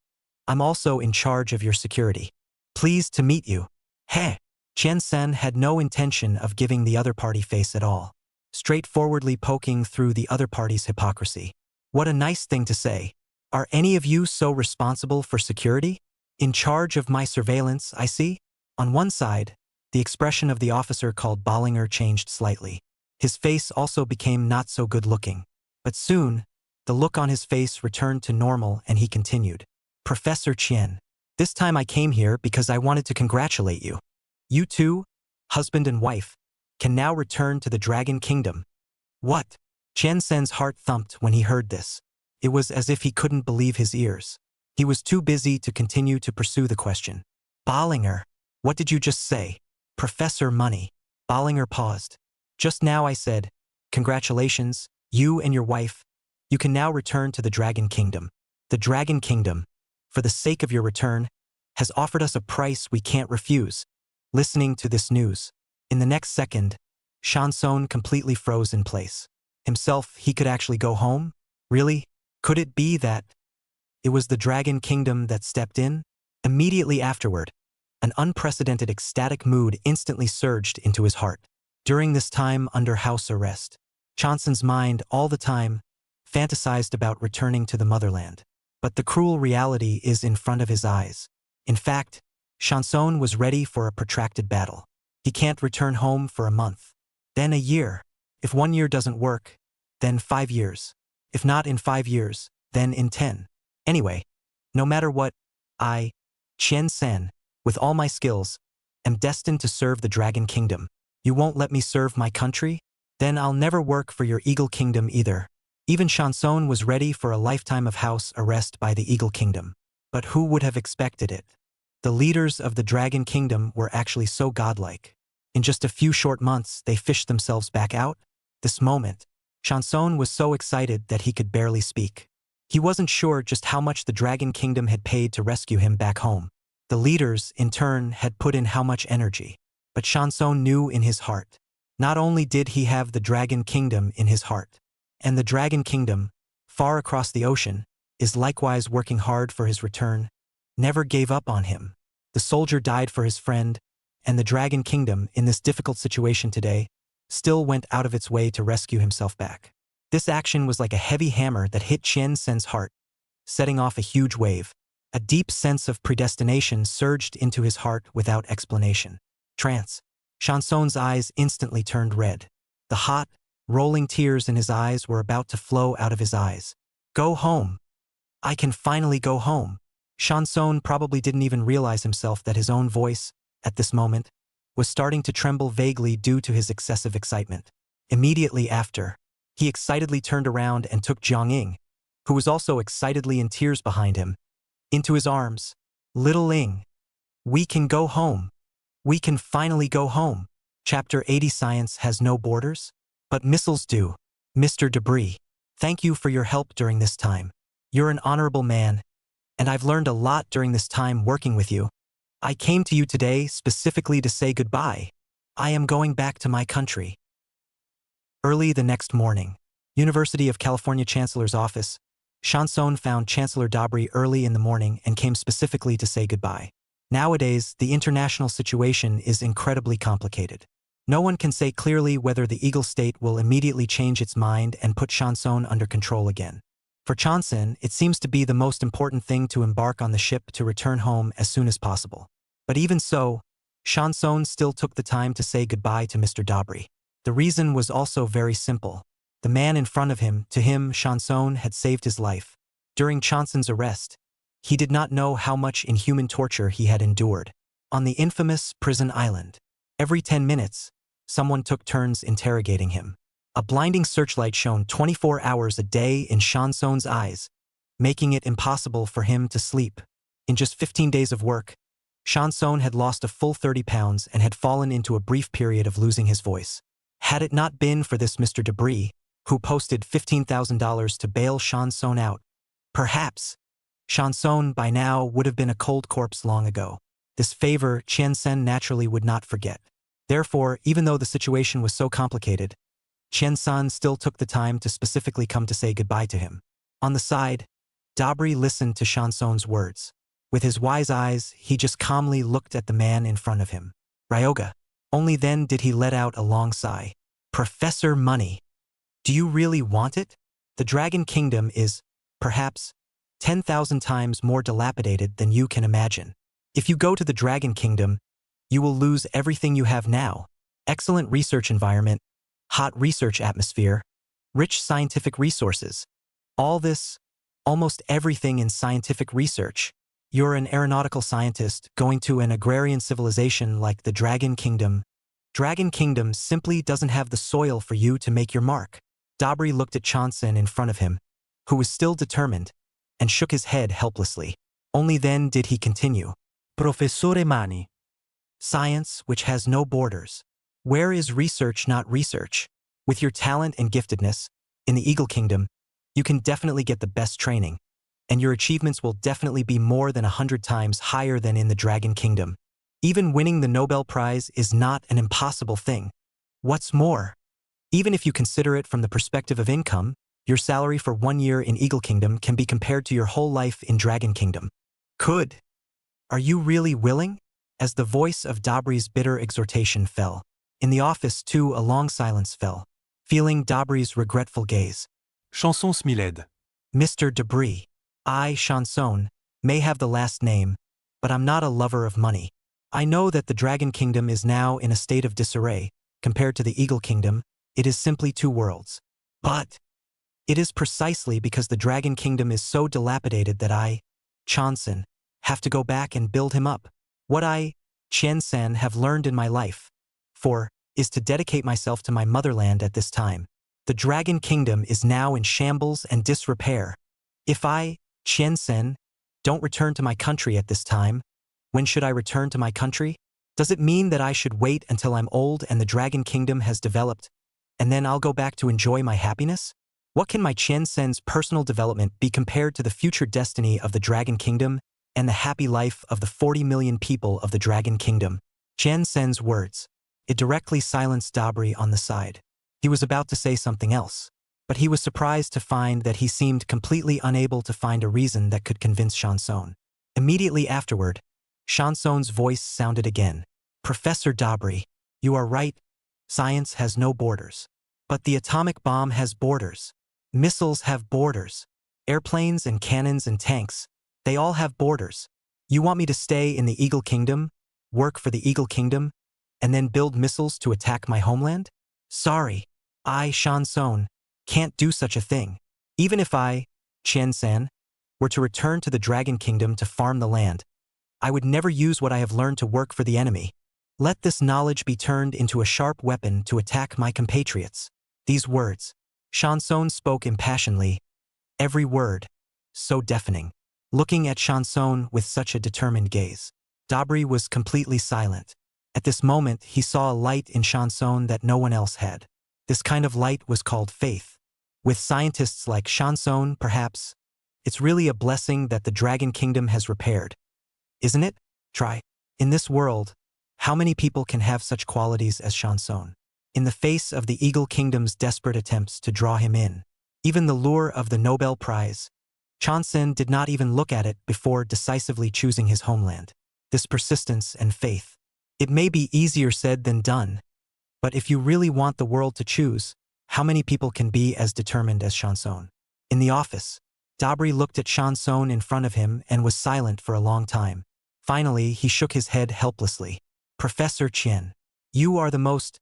I'm also in charge of your security. Pleased to meet you. Hey. Qian Sen had no intention of giving the other party face at all, straightforwardly poking through the other party's hypocrisy. What a nice thing to say. Are any of you so responsible for security? In charge of my surveillance, I see? On one side, the expression of the officer called Bollinger changed slightly. His face also became not so good-looking. But soon, the look on his face returned to normal and he continued. Professor Qian, this time I came here because I wanted to congratulate you. You two, husband and wife, can now return to the Dragon Kingdom. What? Qian Sen's heart thumped when he heard this. It was as if he couldn't believe his ears. He was too busy to continue to pursue the question. Bollinger, what did you just say? Professor Money. Bollinger paused. Just now I said, congratulations, you and your wife. You can now return to the Dragon Kingdom. The Dragon Kingdom, for the sake of your return, has offered us a price we can't refuse. Listening to this news, in the next second, Shanson completely froze in place. Himself, he could actually go home? Really? Could it be that it was the Dragon Kingdom that stepped in? Immediately afterward, an unprecedented ecstatic mood instantly surged into his heart. During this time under house arrest, Chanson's mind all the time fantasized about returning to the motherland. But the cruel reality is in front of his eyes. In fact, Shanson was ready for a protracted battle. He can't return home for a month. Then a year. If 1 year doesn't work, then 5 years. If not in 5 years, then in 10. Anyway, no matter what, I, Qian Sen, with all my skills, am destined to serve the Dragon Kingdom. You won't let me serve my country? Then I'll never work for your Eagle Kingdom either. Even Shanson was ready for a lifetime of house arrest by the Eagle Kingdom. But who would have expected it? The leaders of the Dragon Kingdom were actually so godlike. In just a few short months, they fished themselves back out. This moment, Shanson was so excited that he could barely speak. He wasn't sure just how much the Dragon Kingdom had paid to rescue him back home. The leaders, in turn, had put in how much energy. But Shanson knew in his heart. Not only did he have the Dragon Kingdom in his heart, and the Dragon Kingdom, far across the ocean, is likewise working hard for his return, never gave up on him. The soldier died for his friend, and the Dragon Kingdom, in this difficult situation today, still went out of its way to rescue himself back. This action was like a heavy hammer that hit Qian Sen's heart, setting off a huge wave. A deep sense of predestination surged into his heart without explanation. Trance. Chanson's eyes instantly turned red. The hot, rolling tears in his eyes were about to flow out of his eyes. Go home. I can finally go home. Chanson probably didn't even realize himself that his own voice, at this moment, was starting to tremble vaguely due to his excessive excitement. Immediately after, he excitedly turned around and took Jiang Ying, who was also excitedly in tears behind him, into his arms. Little Ing, we can go home. We can finally go home. Chapter 80. Science has no borders, but missiles do. Mr. Debris, thank you for your help during this time. You're an honorable man, and I've learned a lot during this time working with you. I came to you today specifically to say goodbye. I am going back to my country. Early the next morning, University of California Chancellor's office, Chanson found Chancellor Dabri early in the morning and came specifically to say goodbye. Nowadays, the international situation is incredibly complicated. No one can say clearly whether the Eagle State will immediately change its mind and put Chanson under control again. For Chanson, it seems to be the most important thing to embark on the ship to return home as soon as possible. But even so, Chanson still took the time to say goodbye to Mr. Dabri. The reason was also very simple. The man in front of him, to him, Chanson had saved his life. During Chanson's arrest, he did not know how much inhuman torture he had endured. On the infamous prison island, every 10 minutes, someone took turns interrogating him. A blinding searchlight shone 24 hours a day in Chanson's eyes, making it impossible for him to sleep. In just 15 days of work, Chanson had lost a full 30 pounds and had fallen into a brief period of losing his voice. Had it not been for this Mr. Debris, who posted $15,000 to bail Chanson out, perhaps Chanson by now would have been a cold corpse long ago. This favor Qiansen naturally would not forget. Therefore, even though the situation was so complicated, Qiansen still took the time to specifically come to say goodbye to him. On the side, Dabri listened to Chanson's words. With his wise eyes, he just calmly looked at the man in front of him. Ryoga. Only then did he let out a long sigh. Professor Money. Do you really want it? The Dragon Kingdom is, perhaps, 10,000 times more dilapidated than you can imagine. If you go to the Dragon Kingdom, you will lose everything you have now. Excellent research environment, hot research atmosphere, rich scientific resources. All this, almost everything in scientific research. You're an aeronautical scientist going to an agrarian civilization like the Dragon Kingdom. Dragon Kingdom simply doesn't have the soil for you to make your mark. Dabri looked at Chanson in front of him, who was still determined, and shook his head helplessly. Only then did he continue. Professore Mani. Science which has no borders. Where is research not research? With your talent and giftedness, in the Eagle Kingdom, you can definitely get the best training, and your achievements will definitely be more than 100 times higher than in the Dragon Kingdom. Even winning the Nobel Prize is not an impossible thing. What's more, even if you consider it from the perspective of income, your salary for 1 year in Eagle Kingdom can be compared to your whole life in Dragon Kingdom. Could. Are you really willing? As the voice of Dabri's bitter exhortation fell, in the office too a long silence fell, feeling Dabri's regretful gaze. Chanson Smiled. Mr. Debris, I, Chanson, may have the last name, but I'm not a lover of money. I know that the Dragon Kingdom is now in a state of disarray. Compared to the Eagle Kingdom, it is simply two worlds. But it is precisely because the Dragon Kingdom is so dilapidated that I, Chanson, have to go back and build him up. What I, Qiansen, have learned in my life, is to dedicate myself to my motherland at this time. The Dragon Kingdom is now in shambles and disrepair. If I, Qiansen, don't return to my country at this time, when should I return to my country? Does it mean that I should wait until I'm old and the Dragon Kingdom has developed, and then I'll go back to enjoy my happiness? What can my Qiansen's personal development be compared to the future destiny of the Dragon Kingdom and the happy life of the 40 million people of the Dragon Kingdom? Qiansen's words. It directly silenced Dabri on the side. He was about to say something else, but he was surprised to find that he seemed completely unable to find a reason that could convince Chanson. Immediately afterward, Chanson's voice sounded again. Professor Dabri, you are right. Science has no borders. But the atomic bomb has borders. Missiles have borders. Airplanes and cannons and tanks, They all have borders. You want me to stay in the Eagle Kingdom, work for the Eagle Kingdom, and then build missiles to attack my homeland? Sorry, I, Shan-son, can't do such a thing. Even if I, Qian-san, were to return to the Dragon Kingdom to farm the land, I would never use what I have learned to work for the enemy. Let this knowledge be turned into a sharp weapon to attack my compatriots. These words, Shan-son spoke impassionedly, every word, so deafening. Looking at Shan-son with such a determined gaze, Dabri was completely silent. At this moment, he saw a light in Shan-son that no one else had. This kind of light was called faith. With scientists like Shan-son, perhaps, it's really a blessing that the Dragon Kingdom has repaired. Isn't it? Try. In this world, how many people can have such qualities as Shan-son? In the face of the Eagle Kingdom's desperate attempts to draw him in, even the lure of the Nobel Prize, Chon-sen did not even look at it before decisively choosing his homeland. This persistence and faith. It may be easier said than done, but if you really want the world to choose, how many people can be as determined as Shan-son? In the office, Dabri looked at Shan-son in front of him and was silent for a long time. Finally, he shook his head helplessly. Professor Qian, you are the most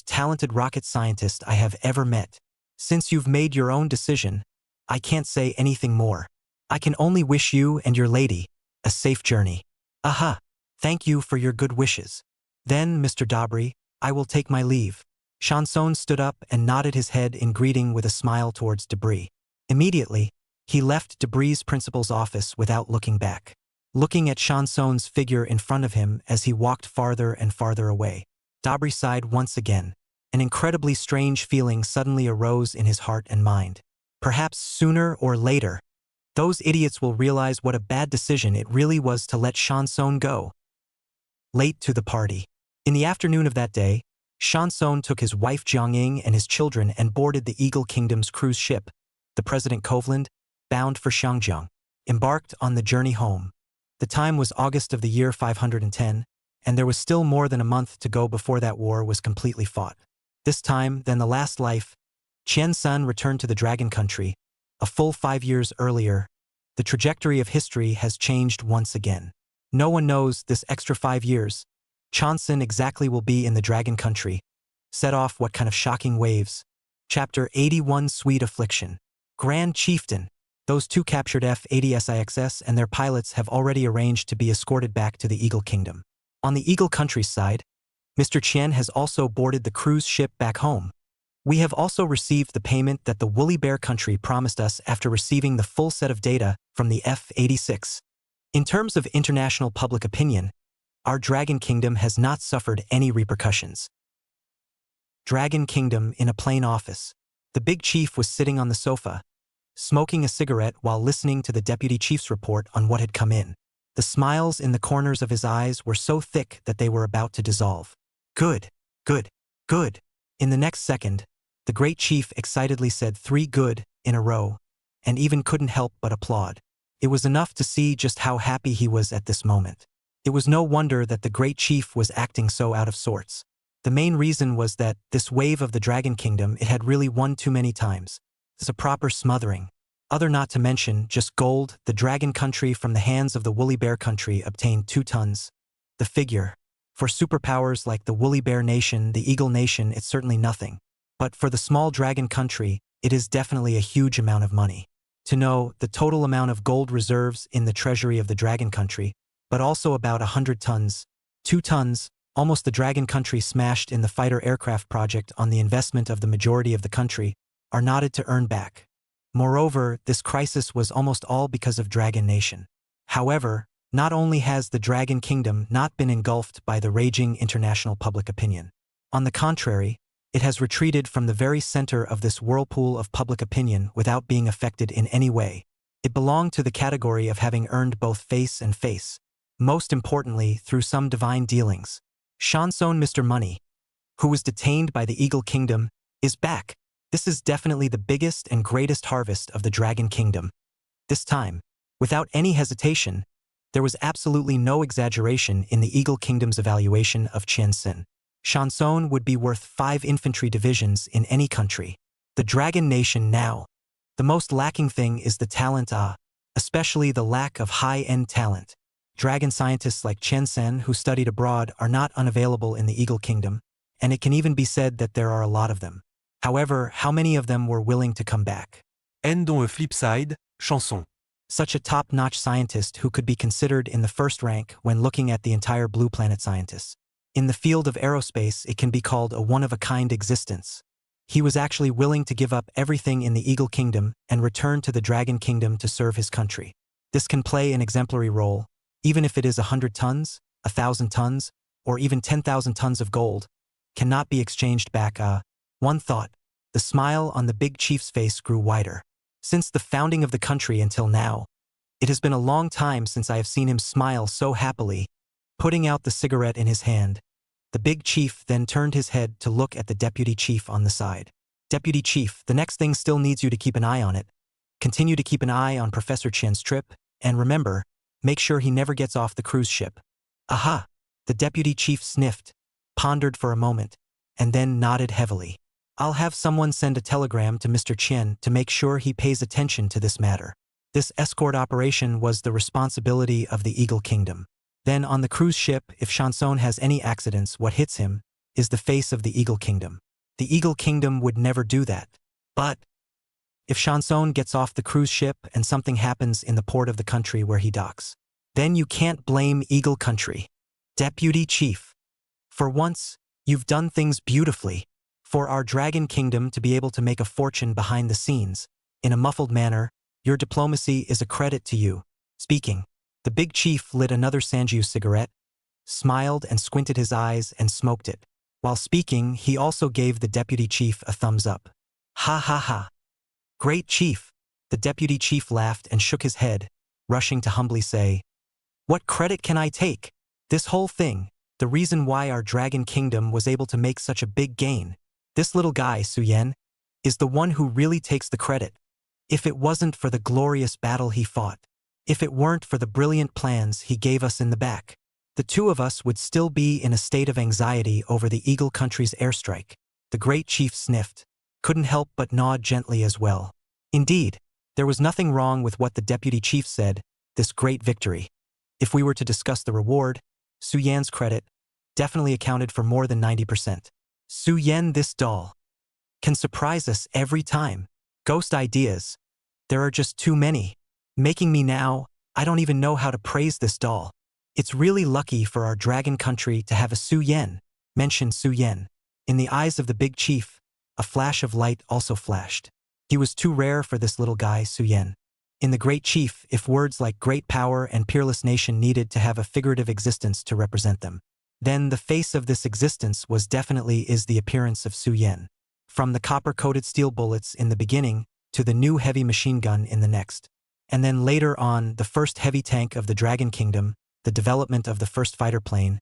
talented rocket scientist I have ever met. Since you've made your own decision, I can't say anything more. I can only wish you and your lady a safe journey. Aha! Thank you for your good wishes. Then, Mr. Dabri, I will take my leave. Shan-son stood up and nodded his head in greeting with a smile towards Dabri. Immediately, he left Dabri's principal's office without looking back. Looking at Shan-son's figure in front of him as he walked farther and farther away, Dabri sighed once again. An incredibly strange feeling suddenly arose in his heart and mind. Perhaps sooner or later, those idiots will realize what a bad decision it really was to let Shan-son go. Late to the party. In the afternoon of that day, Shan-son took his wife Jiangying and his children and boarded the Eagle Kingdom's cruise ship, the President Kovland, bound for Xiangjiang, embarked on the journey home. The time was August of the year 510, and there was still more than a month to go before that war was completely fought. This time, than the last life, Qian-san returned to the Dragon Country. A full 5 years earlier, the trajectory of history has changed once again. No one knows this extra 5 years. Chon-sen exactly will be in the Dragon Country. Set off what kind of shocking waves. Chapter 81 Sweet Affliction. Grand Chieftain. Those two captured F-80SIXS and their pilots have already arranged to be escorted back to the Eagle Kingdom. On the Eagle Country's side, Mr. Qian has also boarded the cruise ship back home. We have also received the payment that the Woolly Bear Country promised us after receiving the full set of data from the F-86. In terms of international public opinion, our Dragon Kingdom has not suffered any repercussions. Dragon Kingdom in a plain office. The big chief was sitting on the sofa, smoking a cigarette while listening to the deputy chief's report on what had come in. The smiles in the corners of his eyes were so thick that they were about to dissolve. Good, good, good. In the next second, the great chief excitedly said 3 good in a row, and even couldn't help but applaud. It was enough to see just how happy he was at this moment. It was no wonder that the great chief was acting so out of sorts. The main reason was that this wave of the Dragon Kingdom it had really won too many times. It's a proper smothering. Other not to mention, just gold, the Dragon Country from the hands of the Woolly Bear Country obtained 2 tons. The figure. For superpowers like the Woolly Bear Nation, the Eagle Nation, it's certainly nothing. But for the small Dragon Country, it is definitely a huge amount of money. To know the total amount of gold reserves in the treasury of the Dragon Country, but also about 100 tons. 2 tons, almost the Dragon Country smashed in the fighter aircraft project on the investment of the majority of the country, are knotted to earn back. Moreover, this crisis was almost all because of Dragon Nation. However, not only has the Dragon Kingdom not been engulfed by the raging international public opinion. On the contrary, it has retreated from the very center of this whirlpool of public opinion without being affected in any way. It belonged to the category of having earned both face and face. Most importantly, through some divine dealings. Shan-son Mr. Money, who was detained by the Eagle Kingdom, is back. This is definitely the biggest and greatest harvest of the Dragon Kingdom. This time, without any hesitation, there was absolutely no exaggeration in the Eagle Kingdom's evaluation of Qian-sen. Shan-son would be worth 5 infantry divisions in any country. The Dragon Nation now. The most lacking thing is the talent especially the lack of high-end talent. Dragon scientists like Chen Sen, who studied abroad, are not unavailable in the Eagle Kingdom, and it can even be said that there are a lot of them. However, how many of them were willing to come back? N dont a flip side, chanson. Such a top-notch scientist who could be considered in the first rank when looking at the entire Blue Planet scientists. In the field of aerospace, it can be called a one-of-a-kind existence. He was actually willing to give up everything in the Eagle Kingdom and return to the Dragon Kingdom to serve his country. This can play an exemplary role, even if it is 100 tons, 1,000 tons, or even 10,000 tons of gold, cannot be exchanged back. One thought. The smile on the big chief's face grew wider. Since the founding of the country until now, it has been a long time since I have seen him smile so happily. Putting out the cigarette in his hand, the big chief then turned his head to look at the deputy chief on the side. Deputy chief, the next thing still needs you to keep an eye on it. Continue to keep an eye on Professor Chen's trip, and remember, make sure he never gets off the cruise ship. Aha! The deputy chief sniffed, pondered for a moment, and then nodded heavily. I'll have someone send a telegram to Mr. Chen to make sure he pays attention to this matter. This escort operation was the responsibility of the Eagle Kingdom. Then on the cruise ship, if Chanson has any accidents, what hits him is the face of the Eagle Kingdom. The Eagle Kingdom would never do that. But if Chanson gets off the cruise ship and something happens in the port of the country where he docks, then you can't blame Eagle Country. Deputy Chief, for once, you've done things beautifully. For our Dragon Kingdom to be able to make a fortune behind the scenes, in a muffled manner, your diplomacy is a credit to you. Speaking, the big chief lit another Sanjiu cigarette, smiled and squinted his eyes and smoked it. While speaking, he also gave the deputy chief a thumbs up. Ha ha ha. Great chief. The deputy chief laughed and shook his head, rushing to humbly say, what credit can I take? This whole thing, the reason why our Dragon Kingdom was able to make such a big gain. This little guy, Su Yan, is the one who really takes the credit. If it wasn't for the glorious battle he fought, if it weren't for the brilliant plans he gave us in the back, the two of us would still be in a state of anxiety over the Eagle Country's airstrike. The great chief sniffed, couldn't help but nod gently as well. Indeed, there was nothing wrong with what the deputy chief said, this great victory. If we were to discuss the reward, Su Yan's credit definitely accounted for more than 90%. Su Yan, this doll can surprise us every time. Ghost ideas. There are just too many. Making me now, I don't even know how to praise this doll. It's really lucky for our Dragon Country to have a Su Yan, mentioned Su Yan. In the eyes of the big chief, a flash of light also flashed. He was too rare for this little guy, Su Yan. In the great chief, if words like great power and peerless nation needed to have a figurative existence to represent them, then the face of this existence was definitely the appearance of Su Yan. From the copper-coated steel bullets in the beginning to the new heavy machine gun in the next. And then later on, the first heavy tank of the Dragon Kingdom, the development of the first fighter plane.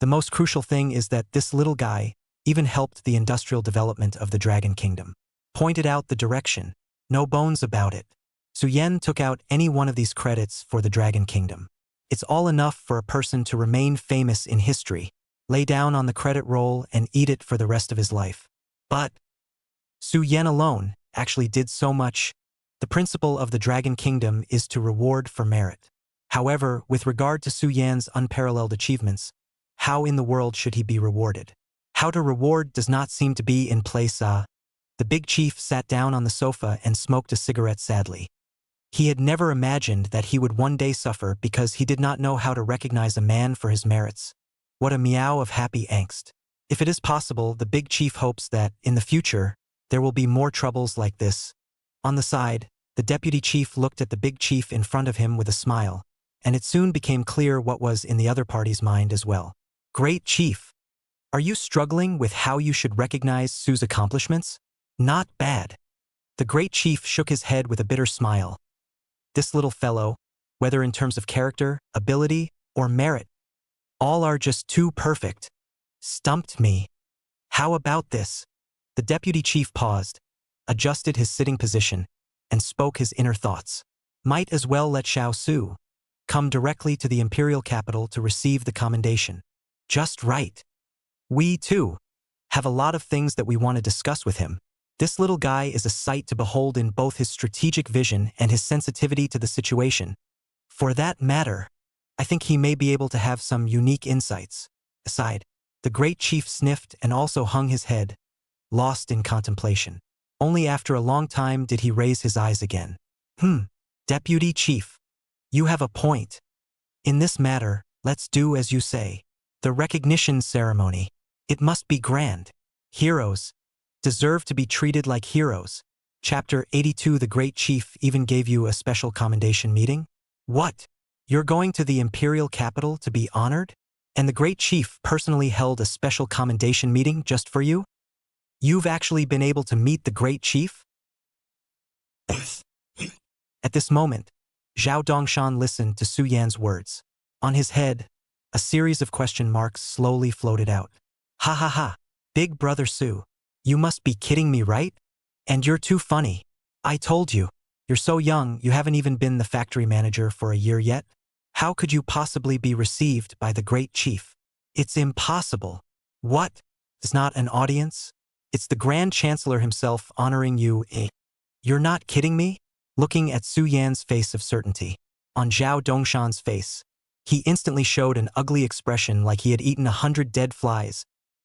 The most crucial thing is that this little guy even helped the industrial development of the Dragon Kingdom. Pointed out the direction. No bones about it. Su Yan took out any one of these credits for the Dragon Kingdom. It's all enough for a person to remain famous in history, lay down on the credit roll and eat it for the rest of his life. But Su Yan alone actually did so much. The principle of the Dragon Kingdom is to reward for merit. However, with regard to Su Yan's unparalleled achievements, how in the world should he be rewarded? How to reward does not seem to be in place. The big chief sat down on the sofa and smoked a cigarette sadly. He had never imagined that he would one day suffer because he did not know how to recognize a man for his merits. What a meow of happy angst. If it is possible, the big chief hopes that, in the future, there will be more troubles like this. On the side, the deputy chief looked at the big chief in front of him with a smile, and it soon became clear what was in the other party's mind as well. Great chief. Are you struggling with how you should recognize Su's accomplishments? Not bad. The great chief shook his head with a bitter smile. This little fellow, whether in terms of character, ability, or merit, all are just too perfect. Stumped me. How about this? The deputy chief paused, adjusted his sitting position, and spoke his inner thoughts. Might as well let Xiao Su come directly to the imperial capital to receive the commendation. Just right. We, too, have a lot of things that we want to discuss with him. This little guy is a sight to behold in both his strategic vision and his sensitivity to the situation. For that matter, I think he may be able to have some unique insights. Aside, the great chief sniffed and also hung his head, lost in contemplation. Only after a long time did he raise his eyes again. Deputy Chief, you have a point. In this matter, let's do as you say. The recognition ceremony. It must be grand. Heroes deserve to be treated like heroes. Chapter 82. The Great Chief even gave you a special commendation meeting? What? You're going to the imperial capital to be honored? And the Great Chief personally held a special commendation meeting just for you? You've actually been able to meet the Great Chief? At this moment, Zhao Dongshan listened to Su Yan's words. On his head, a series of question marks slowly floated out. Ha ha ha, Big Brother Su, you must be kidding me, right? And you're too funny. I told you, you're so young you haven't even been the factory manager for a year yet. How could you possibly be received by the Great Chief? It's impossible. What? It's not an audience? It's the Grand Chancellor himself honoring you. You're not kidding me? Looking at Su Yan's face of certainty. On Zhao Dongshan's face, he instantly showed an ugly expression like he had eaten 100 dead flies.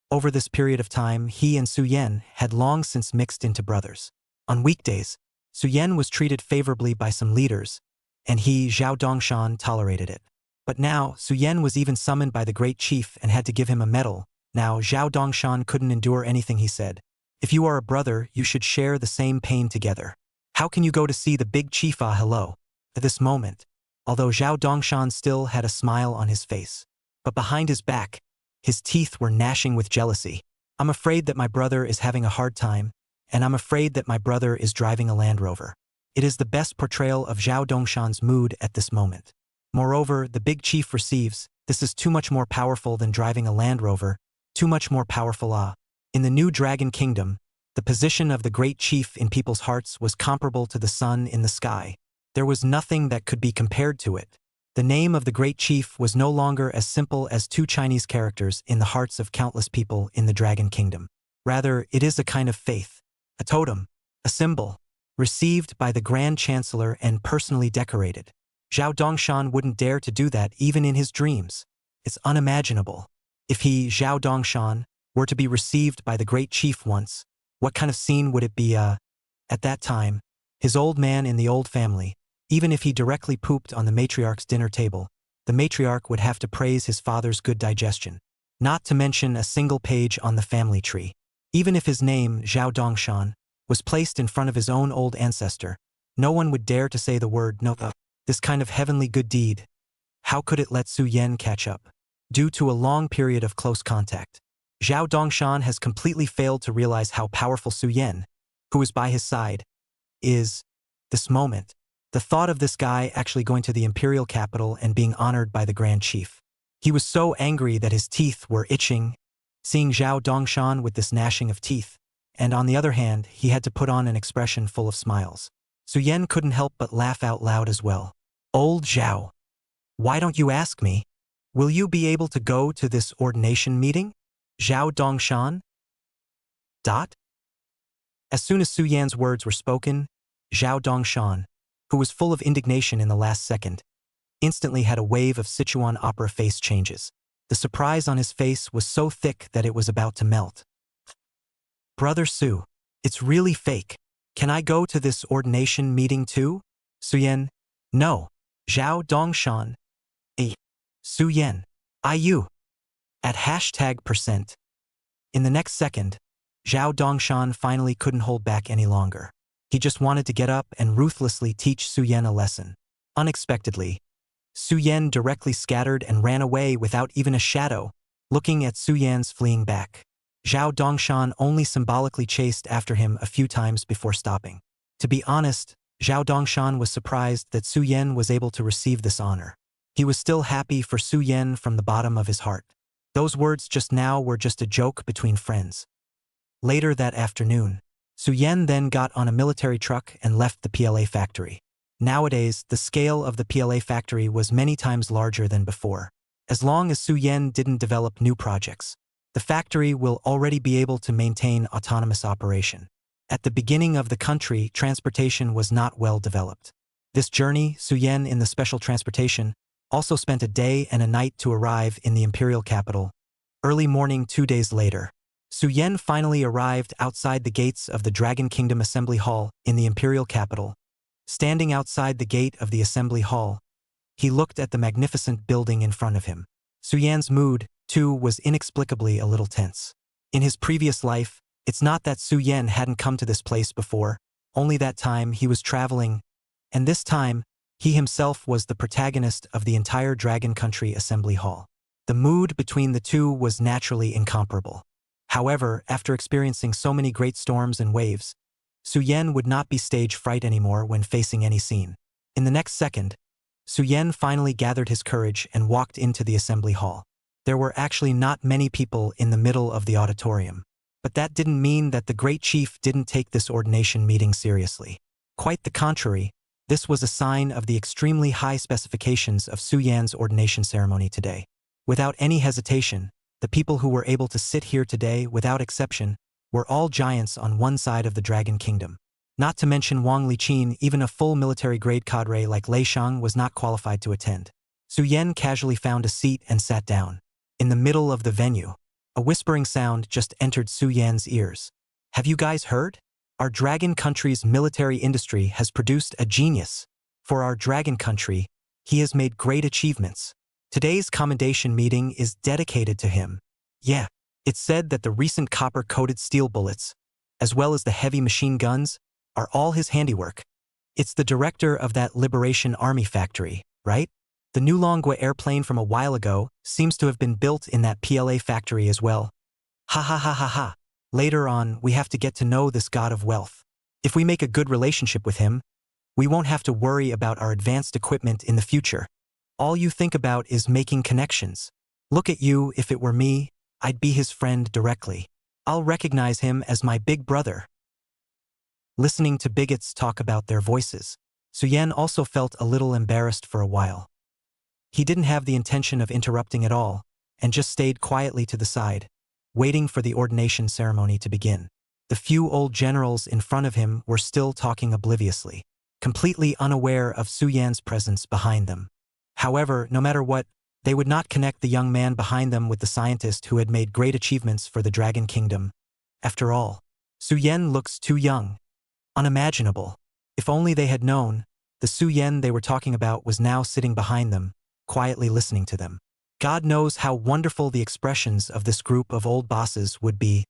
Over this period of time, he and Su Yan had long since mixed into brothers. On weekdays, Su Yan was treated favorably by some leaders, and he, Zhao Dongshan, tolerated it. But now, Su Yan was even summoned by the Great Chief and had to give him a medal. Now, Zhao Dongshan couldn't endure anything he said. If you are a brother, you should share the same pain together. How can you go to see the Big Chief? Hello? At this moment, although Zhao Dongshan still had a smile on his face, but behind his back, his teeth were gnashing with jealousy. I'm afraid that my brother is having a hard time, and I'm afraid that my brother is driving a Land Rover. It is the best portrayal of Zhao Dongshan's mood at this moment. Moreover, the Big Chief receives, this is too much more powerful than driving a Land Rover, too much more powerful. In the new Dragon Kingdom, the position of the Great Chief in people's hearts was comparable to the sun in the sky. There was nothing that could be compared to it. The name of the Great Chief was no longer as simple as two Chinese characters in the hearts of countless people in the Dragon Kingdom. Rather, it is a kind of faith, a totem, a symbol, received by the Grand Chancellor and personally decorated. Zhao Dongshan wouldn't dare to do that even in his dreams. It's unimaginable. If he, Zhao Dongshan, were to be received by the Great Chief once, what kind of scene would it be? At that time, his old man in the old family, even if he directly pooped on the matriarch's dinner table, the matriarch would have to praise his father's good digestion, not to mention a single page on the family tree. Even if his name, Zhao Dongshan, was placed in front of his own old ancestor, no one would dare to say the word no. This kind of heavenly good deed, how could it let Su Yan catch up? Due to a long period of close contact, Zhao Dongshan has completely failed to realize how powerful Su Yan, who is by his side, is. This moment, the thought of this guy actually going to the imperial capital and being honored by the Grand Chief. He was so angry that his teeth were itching, seeing Zhao Dongshan with this gnashing of teeth, and on the other hand, he had to put on an expression full of smiles. Su Yan couldn't help but laugh out loud as well. Old Zhao, why don't you ask me? Will you be able to go to this ordination meeting? Zhao Dongshan? As soon as Su Yan's words were spoken, Zhao Dongshan, who was full of indignation in the last second, instantly had a wave of Sichuan opera face changes. The surprise on his face was so thick that it was about to melt. Brother Su, it's really fake. Can I go to this ordination meeting too? Su Yan, no. Zhao Dongshan. Su Yan. IU. At #%. In the next second, Zhao Dongshan finally couldn't hold back any longer. He just wanted to get up and ruthlessly teach Su Yan a lesson. Unexpectedly, Su Yan directly scattered and ran away without even a shadow, looking at Su Yan's fleeing back. Zhao Dongshan only symbolically chased after him a few times before stopping. To be honest, Zhao Dongshan was surprised that Su Yan was able to receive this honor. He was still happy for Su Yan from the bottom of his heart. Those words just now were just a joke between friends. Later that afternoon, Su Yan then got on a military truck and left the PLA factory. Nowadays, the scale of the PLA factory was many times larger than before. As long as Su Yan didn't develop new projects, the factory will already be able to maintain autonomous operation. At the beginning of the country, transportation was not well developed. This journey, Suyen in the special transportation, also spent a day and a night to arrive in the imperial capital. Early morning 2 days later, Suyen finally arrived outside the gates of the Dragon Kingdom Assembly Hall in the imperial capital. Standing outside the gate of the assembly hall, he looked at the magnificent building in front of him. Suyen's mood, too, was inexplicably a little tense. In his previous life, it's not that Suyen hadn't come to this place before, only that time he was traveling, and this time, he himself was the protagonist of the entire Dragon Country Assembly Hall. The mood between the two was naturally incomparable. However, after experiencing so many great storms and waves, Suyen would not be stage fright anymore when facing any scene. In the next second, Suyen finally gathered his courage and walked into the assembly hall. There were actually not many people in the middle of the auditorium. But that didn't mean that the great chief didn't take this ordination meeting seriously. Quite the contrary, this was a sign of the extremely high specifications of Suyen's ordination ceremony today. Without any hesitation, the people who were able to sit here today, without exception, were all giants on one side of the Dragon Kingdom. Not to mention Wang Liqin, even a full military-grade cadre like Lei Shang was not qualified to attend. Suyen casually found a seat and sat down. In the middle of the venue, a whispering sound just entered Suyen's ears. Have you guys heard? Our Dragon Country's military industry has produced a genius. For our Dragon Country, he has made great achievements. Today's commendation meeting is dedicated to him. Yeah, it's said that the recent copper-coated steel bullets, as well as the heavy machine guns, are all his handiwork. It's the director of that Liberation Army factory, right? The new Longwa airplane from a while ago seems to have been built in that PLA factory as well. Ha ha ha ha ha. Later on, we have to get to know this god of wealth. If we make a good relationship with him, we won't have to worry about our advanced equipment in the future. All you think about is making connections. Look at you, if it were me, I'd be his friend directly. I'll recognize him as my big brother. Listening to bigots talk about their voices, Suyen also felt a little embarrassed for a while. He didn't have the intention of interrupting at all, and just stayed quietly to the side, waiting for the ordination ceremony to begin. The few old generals in front of him were still talking obliviously, completely unaware of Suyen's presence behind them. However, no matter what, they would not connect the young man behind them with the scientist who had made great achievements for the Dragon Kingdom. After all, Suyen looks too young. Unimaginable. If only they had known, the Suyen they were talking about was now sitting behind them, quietly listening to them. God knows how wonderful the expressions of this group of old bosses would be.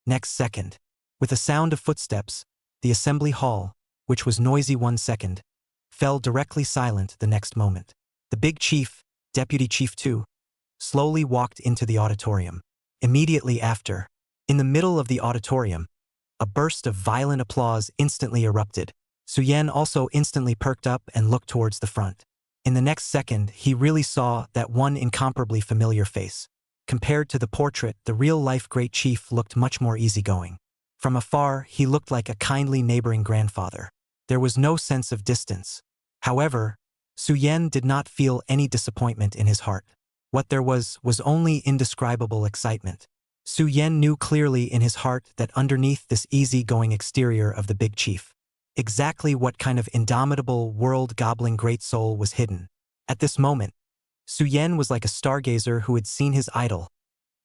Next second, with a sound of footsteps, the assembly hall, which was noisy 1 second, fell directly silent the next moment. The big chief, Deputy Chief 2, slowly walked into the auditorium. Immediately after, in the middle of the auditorium, a burst of violent applause instantly erupted. Suyen also instantly perked up and looked towards the front. In the next second, he really saw that one incomparably familiar face. Compared to the portrait, the real-life great chief looked much more easygoing. From afar, he looked like a kindly neighboring grandfather. There was no sense of distance. However, Suyen did not feel any disappointment in his heart. What there was only indescribable excitement. Suyen knew clearly in his heart that underneath this easy-going exterior of the big chief, exactly what kind of indomitable, world-gobbling great soul was hidden. At this moment, Suyen was like a stargazer who had seen his idol,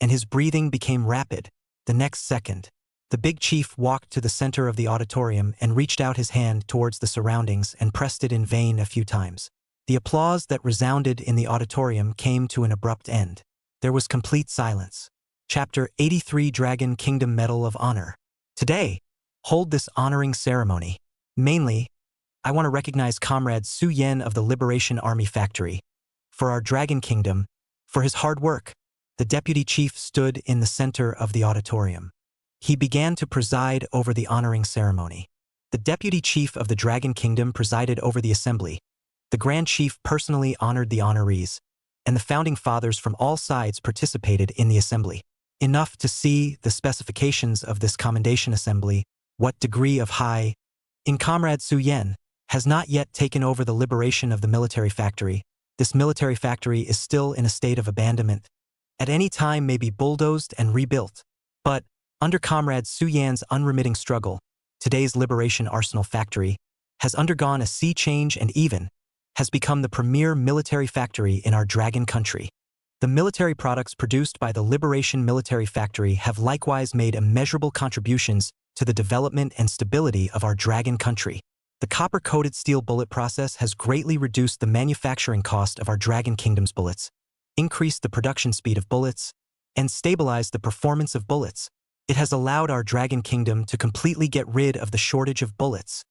and his breathing became rapid. The next second, the big chief walked to the center of the auditorium and reached out his hand towards the surroundings and pressed it in vain a few times. The applause that resounded in the auditorium came to an abrupt end. There was complete silence. Chapter 83 Dragon Kingdom Medal of Honor. Today, hold this honoring ceremony. Mainly, I want to recognize Comrade Suyen of the Liberation Army Factory. For our Dragon Kingdom, for his hard work. The deputy chief stood in the center of the auditorium. He began to preside over the honoring ceremony. The deputy chief of the Dragon Kingdom presided over the assembly. The Grand Chief personally honored the honorees, and the founding fathers from all sides participated in the assembly. Enough to see the specifications of this commendation assembly, what degree of high in Comrade Suyen has not yet taken over the liberation of the military factory. This military factory is still in a state of abandonment. At any time may be bulldozed and rebuilt. But, under Comrade Suyen's unremitting struggle, today's Liberation Arsenal factory, has undergone a sea change and even has become the premier military factory in our dragon country. The military products produced by the Liberation Military Factory have likewise made immeasurable contributions to the development and stability of our dragon country. The copper-coated steel bullet process has greatly reduced the manufacturing cost of our Dragon Kingdom's bullets, increased the production speed of bullets, and stabilized the performance of bullets. It has allowed our Dragon Kingdom to completely get rid of the shortage of bullets.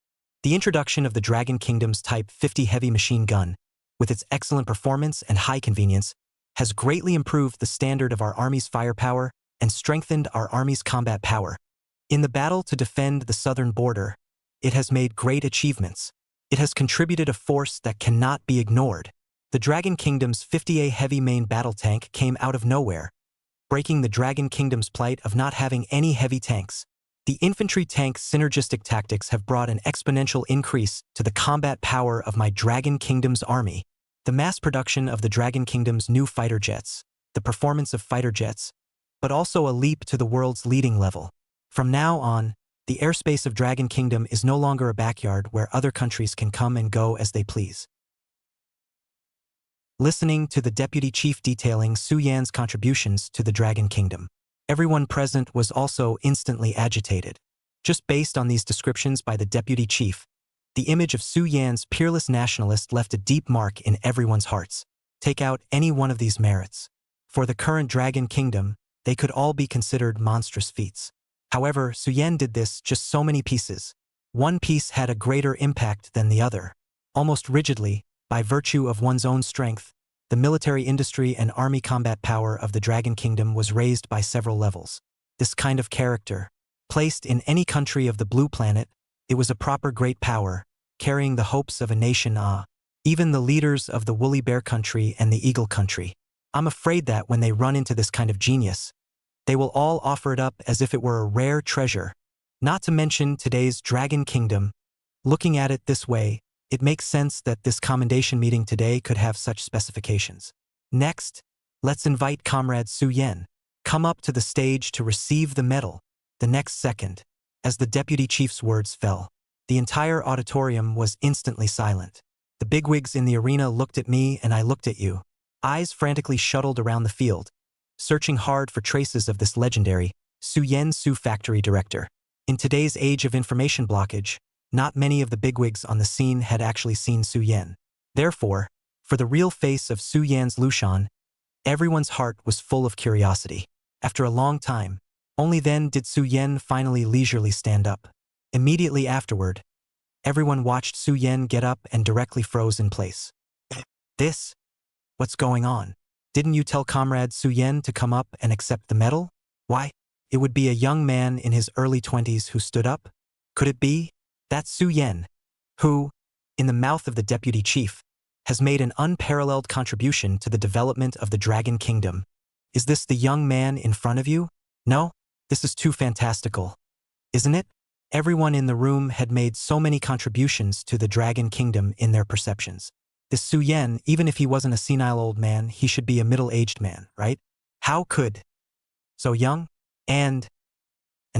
The introduction of the Dragon Kingdom's Type 50 heavy machine gun, with its excellent performance and high convenience, has greatly improved the standard of our Army's firepower and strengthened our Army's combat power. In the battle to defend the southern border, it has made great achievements. It has contributed a force that cannot be ignored. The Dragon Kingdom's 50A heavy main battle tank came out of nowhere, breaking the Dragon Kingdom's plight of not having any heavy tanks. The infantry tank synergistic tactics have brought an exponential increase to the combat power of my Dragon Kingdom's army. The mass production of the Dragon Kingdom's new fighter jets, the performance of fighter jets, but also a leap to the world's leading level. From now on, the airspace of Dragon Kingdom is no longer a backyard where other countries can come and go as they please. Listening to the Deputy Chief detailing Su Yan's contributions to the Dragon Kingdom, everyone present was also instantly agitated. Just based on these descriptions by the Deputy Chief, the image of Su Yan's peerless nationalist left a deep mark in everyone's hearts. Take out any one of these merits. For the current Dragon Kingdom, they could all be considered monstrous feats. However, Su Yan did this just so many pieces. One piece had a greater impact than the other. Almost rigidly, by virtue of one's own strength, the military industry and army combat power of the Dragon Kingdom was raised by several levels. This kind of character, placed in any country of the Blue Planet, it was a proper great power, carrying the hopes of a nation. Even the leaders of the Woolly Bear Country and the Eagle Country. I'm afraid that when they run into this kind of genius, they will all offer it up as if it were a rare treasure. Not to mention today's Dragon Kingdom. Looking at it this way, it makes sense that this commendation meeting today could have such specifications. Next, let's invite Comrade Su Yan. Come up to the stage to receive the medal. The next second, as the Deputy Chief's words fell, the entire auditorium was instantly silent. The bigwigs in the arena looked at me and I looked at you. Eyes frantically shuttled around the field, searching hard for traces of this legendary Su Yan Su factory director. In today's age of information blockage, not many of the bigwigs on the scene had actually seen Su Yan. Therefore, for the real face of Su Yan's Lushan, everyone's heart was full of curiosity. After a long time, only then did Su Yan finally leisurely stand up. Immediately afterward, everyone watched Su Yan get up and directly froze in place. This? What's going on? Didn't you tell Comrade Su Yan to come up and accept the medal? Why? It would be a young man in his early 20s who stood up? Could it be? That's Su Yan, who, in the mouth of the Deputy Chief, has made an unparalleled contribution to the development of the Dragon Kingdom. Is this the young man in front of you? No? This is too fantastical. Isn't it? Everyone in the room had made so many contributions to the Dragon Kingdom in their perceptions. This Su Yan, even if he wasn't a senile old man, he should be a middle-aged man, right? How could? So young? And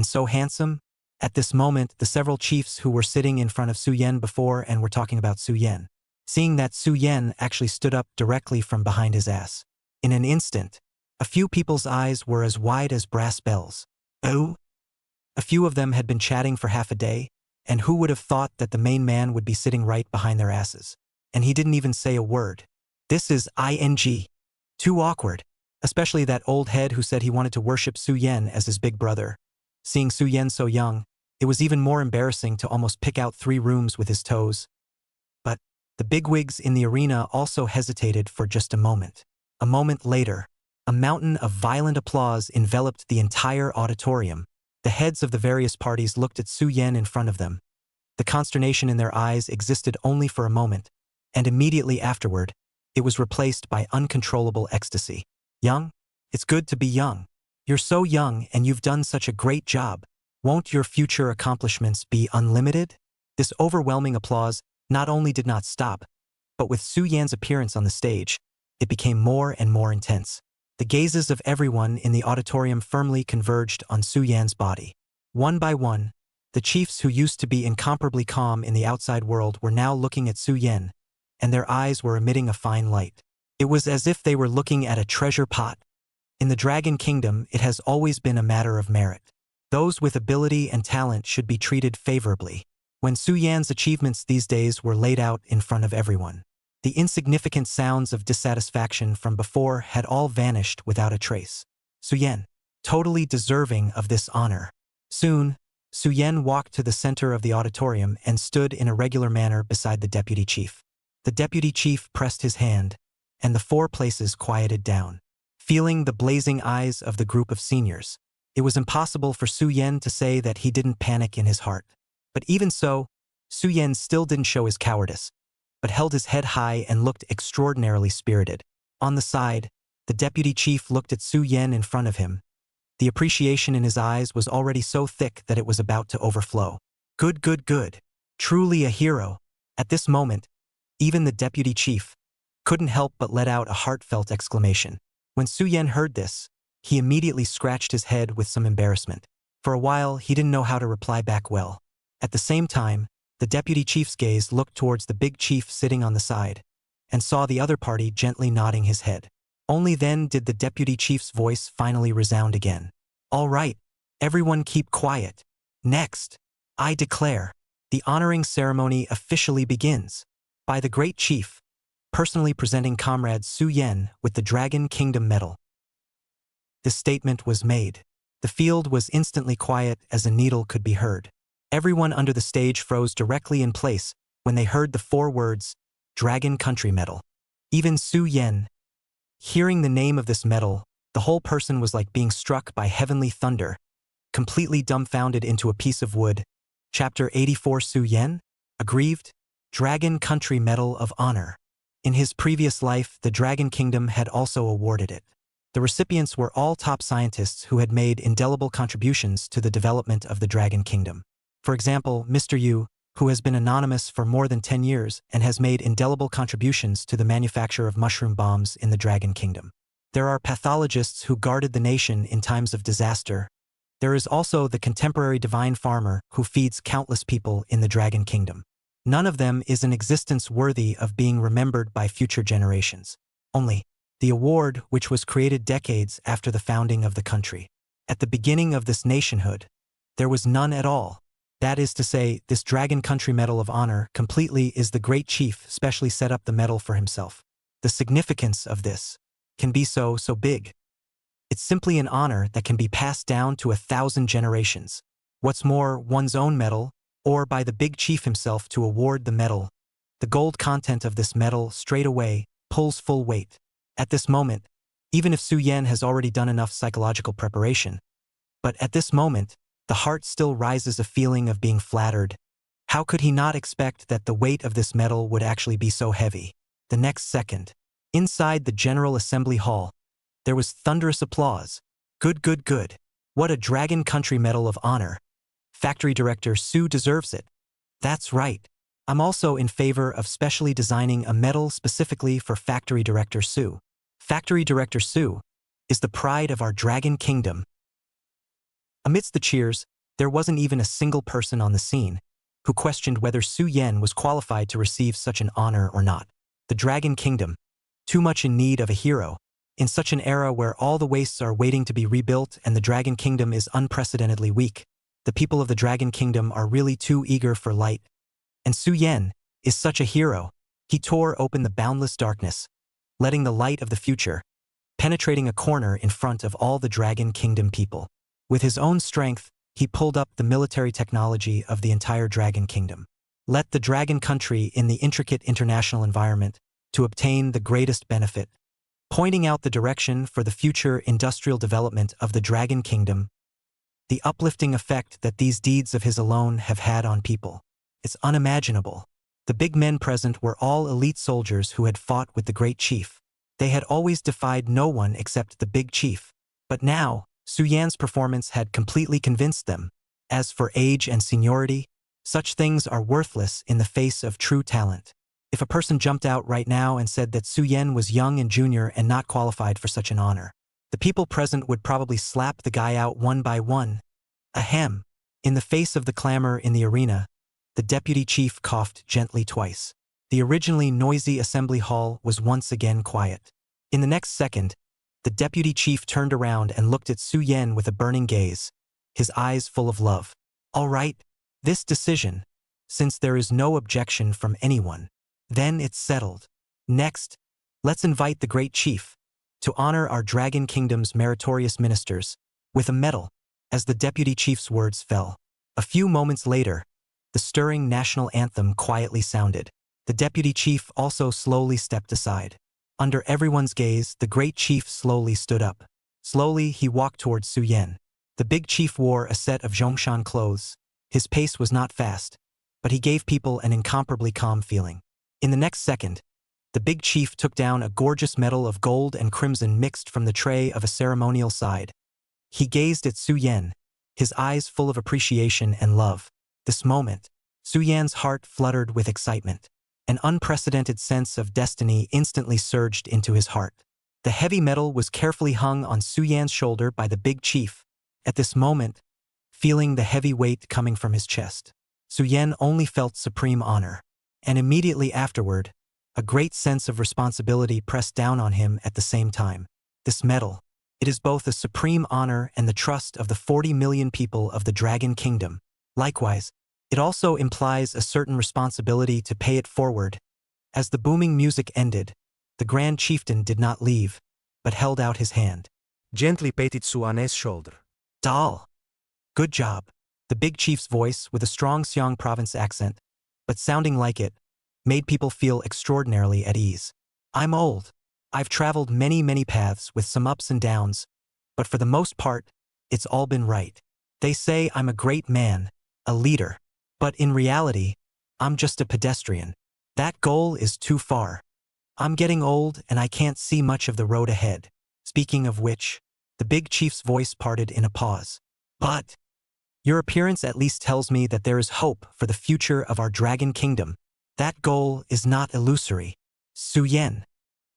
so handsome? At this moment, the several chiefs who were sitting in front of Su Yan before and were talking about Su Yan, seeing that Su Yan actually stood up directly from behind his ass. In an instant, a few people's eyes were as wide as brass bells. Oh? A few of them had been chatting for half a day, and who would have thought that the main man would be sitting right behind their asses? And he didn't even say a word. This is ing. Too awkward. Especially that old head who said he wanted to worship Su Yan as his big brother. Seeing Su Yan so young, it was even more embarrassing to almost pick out 3 rooms with his toes. But the bigwigs in the arena also hesitated for just a moment. A moment later, a mountain of violent applause enveloped the entire auditorium. The heads of the various parties looked at Su Yan in front of them. The consternation in their eyes existed only for a moment, and immediately afterward, it was replaced by uncontrollable ecstasy. Young? It's good to be young. You're so young and you've done such a great job. Won't your future accomplishments be unlimited? This overwhelming applause not only did not stop, but with Su Yan's appearance on the stage, it became more and more intense. The gazes of everyone in the auditorium firmly converged on Su Yan's body. One by one, the The chiefs who used to be incomparably calm in the outside world were now looking at Su Yan, and their eyes were emitting a fine light. It was as if they were looking at a treasure pot. In the Dragon Kingdom, it has always been a matter of merit. Those with ability and talent should be treated favorably. When Su Yan's achievements these days were laid out in front of everyone, the insignificant sounds of dissatisfaction from before had all vanished without a trace. Su Yan, totally deserving of this honor. Soon, Su Yan walked to the center of the auditorium and stood in a regular manner beside the deputy chief. The deputy chief pressed his hand, and the four places quieted down. Feeling the blazing eyes of the group of seniors, it was impossible for Su Yan to say that he didn't panic in his heart. But even so, Su Yan still didn't show his cowardice, but held his head high and looked extraordinarily spirited. On the side, the deputy chief looked at Su Yan in front of him. The appreciation in his eyes was already so thick that it was about to overflow. Good, good, good. Truly a hero. At this moment, even the deputy chief couldn't help but let out a heartfelt exclamation. When Su Yan heard this, he immediately scratched his head with some embarrassment. For a while, he didn't know how to reply back well. At the same time, the deputy chief's gaze looked towards the big chief sitting on the side, and saw the other party gently nodding his head. Only then did the deputy chief's voice finally resound again. All right, everyone keep quiet. Next, I declare, the honoring ceremony officially begins. By the great chief, personally presenting Comrade Su Yan with the Dragon Kingdom Medal. This statement was made. The field was instantly quiet as a needle could be heard. Everyone under the stage froze directly in place when they heard the four words, Dragon Country Medal. Even Su Yan. Hearing the name of this medal, the whole person was like being struck by heavenly thunder, completely dumbfounded into a piece of wood. Chapter 84 Su Yan? Aggrieved? Dragon Country Medal of Honor. In his previous life, the Dragon Kingdom had also awarded it. The recipients were all top scientists who had made indelible contributions to the development of the Dragon Kingdom. For example, Mr. Yu, who has been anonymous for more than 10 years and has made indelible contributions to the manufacture of mushroom bombs in the Dragon Kingdom. There are pathologists who guarded the nation in times of disaster. There is also the contemporary divine farmer who feeds countless people in the Dragon Kingdom. None of them is an existence worthy of being remembered by future generations. Only the award, which was created decades after the founding of the country. At the beginning of this nationhood, there was none at all. That is to say, this Dragon Country Medal of Honor completely is the great chief specially set up the medal for himself. The significance of this can be so big. It's simply an honor that can be passed down to 1,000 generations. What's more, one's own medal, or by the big chief himself to award the medal. The gold content of this medal straight away pulls full weight. At this moment, even if Su Yan has already done enough psychological preparation, but at this moment, the heart still rises a feeling of being flattered. How could he not expect that the weight of this medal would actually be so heavy? The next second, inside the General Assembly Hall, there was thunderous applause. Good, good, good. What a Dragon Country Medal of Honor. Factory Director Su deserves it. That's right. I'm also in favor of specially designing a medal specifically for Factory Director Su. Factory Director Su is the pride of our Dragon Kingdom. Amidst the cheers, there wasn't even a single person on the scene who questioned whether Su Yan was qualified to receive such an honor or not. The Dragon Kingdom, too much in need of a hero, in such an era where all the wastes are waiting to be rebuilt and the Dragon Kingdom is unprecedentedly weak. The people of the Dragon Kingdom are really too eager for light. And Su Yan is such a hero. He tore open the boundless darkness, letting the light of the future, penetrating a corner in front of all the Dragon Kingdom people. With his own strength, he pulled up the military technology of the entire Dragon Kingdom. Let the Dragon Country in the intricate international environment to obtain the greatest benefit, pointing out the direction for the future industrial development of the Dragon Kingdom. The uplifting effect that these deeds of his alone have had on people. It's unimaginable. The big men present were all elite soldiers who had fought with the great chief. They had always defied no one except the big chief. But now, Su Yan's performance had completely convinced them. As for age and seniority, such things are worthless in the face of true talent. If a person jumped out right now and said that Su Yan was young and junior and not qualified for such an honor, the people present would probably slap the guy out one by one. Ahem. In the face of the clamor in the arena, the deputy chief coughed gently twice. The originally noisy assembly hall was once again quiet. In the next second, the deputy chief turned around and looked at Su Yen with a burning gaze, his eyes full of love. All right, this decision, since there is no objection from anyone, then it's settled. Next, let's invite the great chief to honor our Dragon Kingdom's meritorious ministers with a medal. As the deputy chief's words fell, a few moments later, the stirring national anthem quietly sounded. The deputy chief also slowly stepped aside. Under everyone's gaze, the great chief slowly stood up. Slowly, he walked towards Su Yen. The big chief wore a set of Zhongshan clothes. His pace was not fast, but he gave people an incomparably calm feeling. In the next second, the big chief took down a gorgeous medal of gold and crimson mixed from the tray of a ceremonial side. He gazed at Su Yen, his eyes full of appreciation and love. This moment, Su Yan's heart fluttered with excitement. An unprecedented sense of destiny instantly surged into his heart. The heavy medal was carefully hung on Su Yan's shoulder by the big chief. At this moment, feeling the heavy weight coming from his chest, Su Yen only felt supreme honor. And immediately afterward, a great sense of responsibility pressed down on him at the same time. This medal, it is both a supreme honor and the trust of the 40 million people of the Dragon Kingdom. Likewise, it also implies a certain responsibility to pay it forward. As the booming music ended, the Grand Chieftain did not leave, but held out his hand. Gently patted Su Yan's shoulder. Dal. Good job. The big chief's voice, with a strong Xiong province accent, but sounding like it, made people feel extraordinarily at ease. I'm old. I've traveled many paths with some ups and downs, but for the most part, it's all been right. They say I'm a great man, a leader, but in reality, I'm just a pedestrian. That goal is too far. I'm getting old and I can't see much of the road ahead. Speaking of which, the big chief's voice parted in a pause. But your appearance at least tells me that there is hope for the future of our Dragon Kingdom. That goal is not illusory. Su Yen.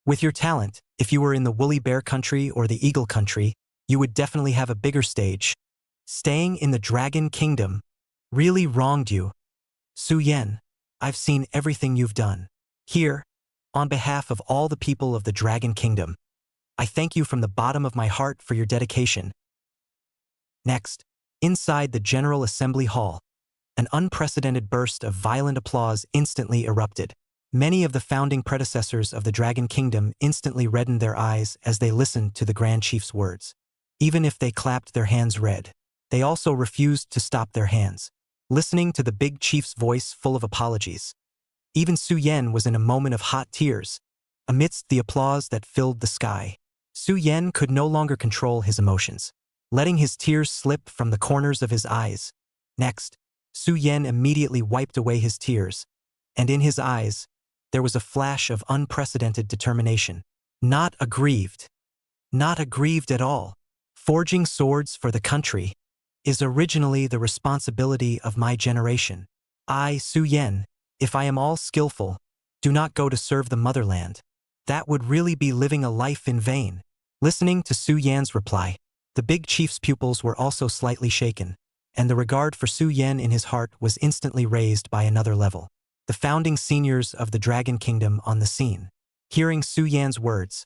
With your talent, if you were in the Woolly Bear Country or the Eagle Country, you would definitely have a bigger stage. Staying in the Dragon Kingdom really wronged you. Su Yen, I've seen everything you've done. Here, on behalf of all the people of the Dragon Kingdom, I thank you from the bottom of my heart for your dedication. Next, inside the General Assembly Hall, an unprecedented burst of violent applause instantly erupted. Many of the founding predecessors of the Dragon Kingdom instantly reddened their eyes as they listened to the Grand Chief's words. Even if they clapped their hands red, they also refused to stop their hands, listening to the big chief's voice full of apologies. Even Su Yen was in a moment of hot tears, amidst the applause that filled the sky. Su Yen could no longer control his emotions, letting his tears slip from the corners of his eyes. Next, Su Yen immediately wiped away his tears, and in his eyes, there was a flash of unprecedented determination. Not aggrieved. Not aggrieved at all. Forging swords for the country is originally the responsibility of my generation. I, Su Yen, if I am all skillful, do not go to serve the motherland. That would really be living a life in vain. Listening to Su Yan's reply, the big chief's pupils were also slightly shaken, and the regard for Su Yen in his heart was instantly raised by another level. The founding seniors of the Dragon Kingdom on the scene. Hearing Su Yan's words,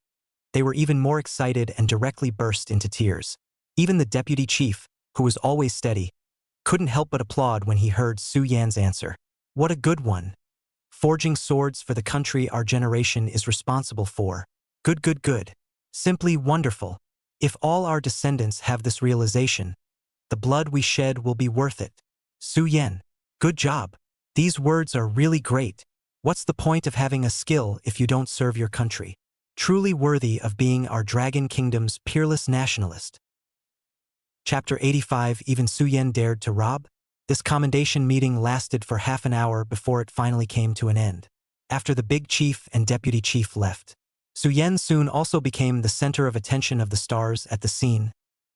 they were even more excited and directly burst into tears. Even the deputy chief, who was always steady, couldn't help but applaud when he heard Su Yan's answer. What a good one. Forging swords for the country our generation is responsible for. Good. Simply wonderful. If all our descendants have this realization, the blood we shed will be worth it. Su Yen, good job. These words are really great. What's the point of having a skill if you don't serve your country? Truly worthy of being our Dragon Kingdom's peerless nationalist. Chapter 85. Even Su Yen dared to rob? This commendation meeting lasted for half an hour before it finally came to an end. After the big chief and deputy chief left, Su Yen soon also became the center of attention of the stars at the scene.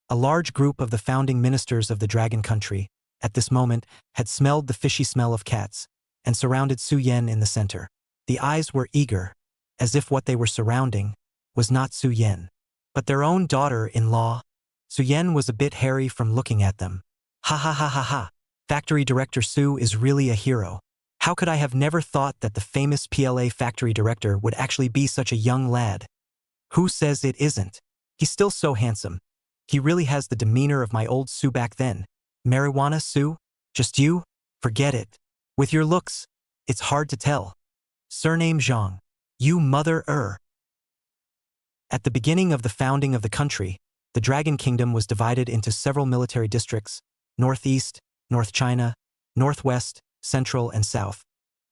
A large group of the founding ministers of the Dragon Country, at this moment, had smelled the fishy smell of cats, and surrounded Su Yen in the center. The eyes were eager, as if what they were surrounding was not Su Yen, but their own daughter-in-law. Su Yen was a bit hairy from looking at them, Ha ha ha ha ha. Factory Director Su is really a hero. How could I have never thought that the famous PLA factory director would actually be such a young lad? Who says it isn't? He's still so handsome. He really has the demeanor of my old Su back then. Marijuana Su? Just you? Forget it. With your looks, it's hard to tell. Surname Zhang. You mother-er. At the beginning of the founding of the country, the Dragon Kingdom was divided into several military districts: Northeast, North China, Northwest, Central, and South,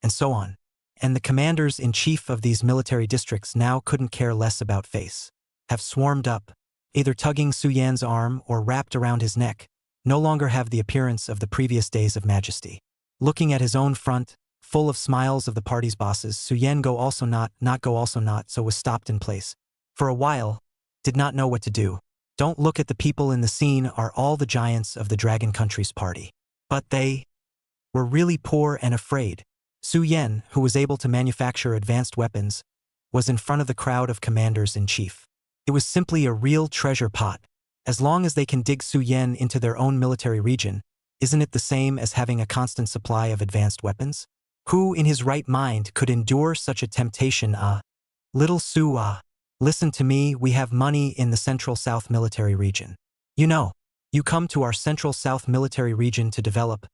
and so on. And the commanders-in-chief of these military districts now couldn't care less about face. Have swarmed up, either tugging Su Yan's arm or wrapped around his neck, no longer have the appearance of the previous days of majesty. Looking at his own front, full of smiles of the party's bosses, Su Yan go also not, so was stopped in place. For a while, did not know what to do. Don't look at the people in the scene are all the giants of the Dragon Country's party. But they were really poor and afraid. Su Yan, who was able to manufacture advanced weapons, was in front of the crowd of commanders-in-chief. It was simply a real treasure pot. As long as they can dig Su Yan into their own military region, isn't it the same as having a constant supply of advanced weapons? Who in his right mind could endure such a temptation? Little Su, listen to me, we have money in the Central South military region. You know, you come to our Central South military region to develop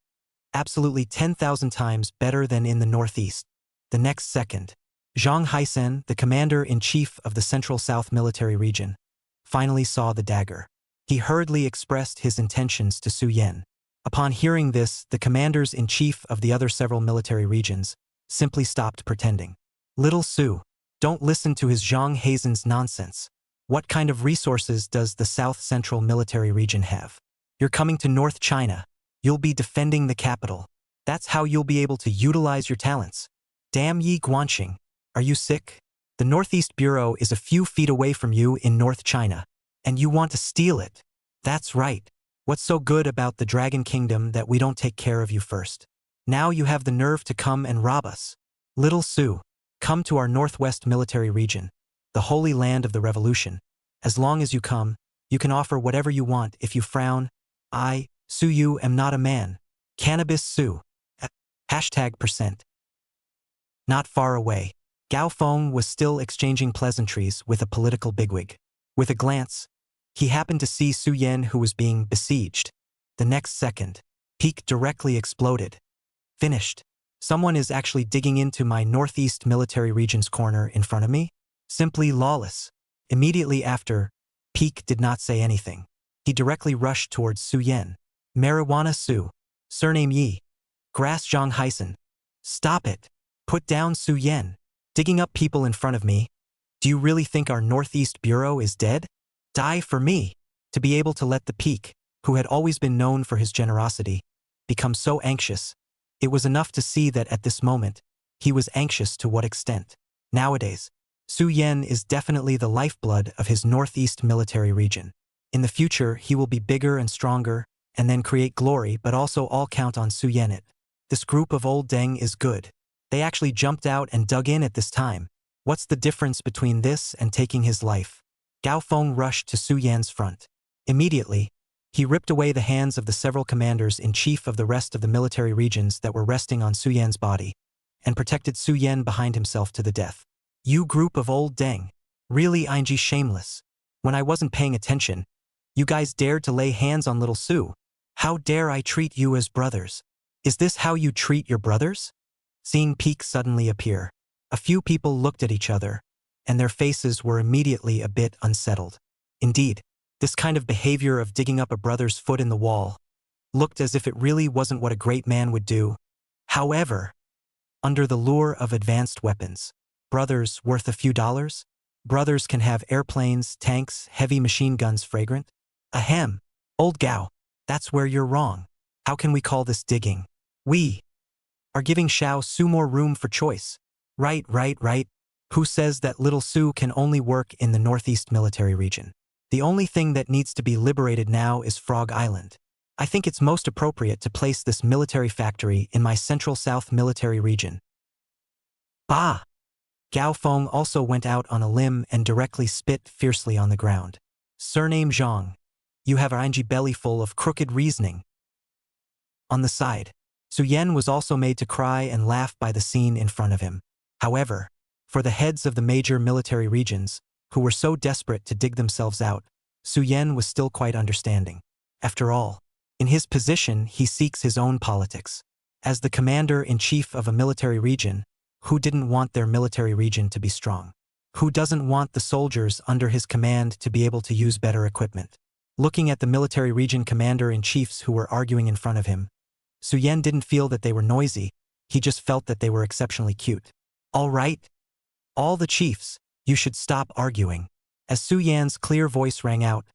absolutely 10,000 times better than in the Northeast. The next second, Zhang Haisen, the commander-in-chief of the Central South military region, finally saw the dagger. He hurriedly expressed his intentions to Su Yan. Upon hearing this, the commanders-in-chief of the other several military regions simply stopped pretending. Little Su, don't listen to his Zhang Haisen's nonsense. What kind of resources does the South Central military region have? You're coming to North China. You'll be defending the capital. That's how you'll be able to utilize your talents. Damn ye Guanxing. Are you sick? The Northeast Bureau is a few feet away from you in North China, and you want to steal it. That's right. What's so good about the Dragon Kingdom that we don't take care of you first? Now you have the nerve to come and rob us. Little Su, come to our Northwest military region, the holy land of the revolution. As long as you come, you can offer whatever you want. If you frown, I, Su you am not a man. Cannabis Su. #%. Not far away, Gao Feng was still exchanging pleasantries with a political bigwig. With a glance, he happened to see Su Yan, who was being besieged. The next second, Peak directly exploded. Finished. Someone is actually digging into my Northeast military region's corner in front of me? Simply lawless. Immediately after, Peak did not say anything. He directly rushed towards Su Yan. Marijuana Su. Surname Yi. Grass Zhang Haisen. Stop it. Put down Su Yan. Digging up people in front of me. Do you really think our Northeast Bureau is dead? Die for me. To be able to let the Peak, who had always been known for his generosity, become so anxious, it was enough to see that at this moment, he was anxious to what extent. Nowadays, Su Yan is definitely the lifeblood of his Northeast military region. In the future, he will be bigger and stronger, and then create glory, but also all count on Su Yan. This group of old Deng is good. They actually jumped out and dug in at this time. What's the difference between this and taking his life? Gao Feng rushed to Su Yan's front. Immediately, he ripped away the hands of the several commanders-in-chief of the rest of the military regions that were resting on Su Yan's body, and protected Su Yan behind himself to the death. You group of old Deng. Really ing shameless. When I wasn't paying attention, you guys dared to lay hands on little Su. How dare I treat you as brothers? Is this how you treat your brothers? Seeing Peak suddenly appear, a few people looked at each other, and their faces were immediately a bit unsettled. Indeed, this kind of behavior of digging up a brother's foot in the wall looked as if it really wasn't what a great man would do. However, under the lure of advanced weapons, brothers worth a few dollars? Brothers can have airplanes, tanks, heavy machine guns fragrant? Ahem. Old Gao, that's where you're wrong. How can we call this digging? We are giving Xiao Su more room for choice. Right. Who says that little Su can only work in the Northeast military region? The only thing that needs to be liberated now is Frog Island. I think it's most appropriate to place this military factory in my Central South military region. Bah! Gao Feng also went out on a limb and directly spit fiercely on the ground. Surname Zhang. You have a belly full of crooked reasoning. On the side, Su Yen was also made to cry and laugh by the scene in front of him. However, for the heads of the major military regions, who were so desperate to dig themselves out, Su Yen was still quite understanding. After all, in his position he seeks his own politics. As the commander-in-chief of a military region, who didn't want their military region to be strong? Who doesn't want the soldiers under his command to be able to use better equipment? Looking at the military region commander-in-chiefs who were arguing in front of him, Su Yen didn't feel that they were noisy, he just felt that they were exceptionally cute. All right? All the chiefs, you should stop arguing. As Su Yan's clear voice rang out,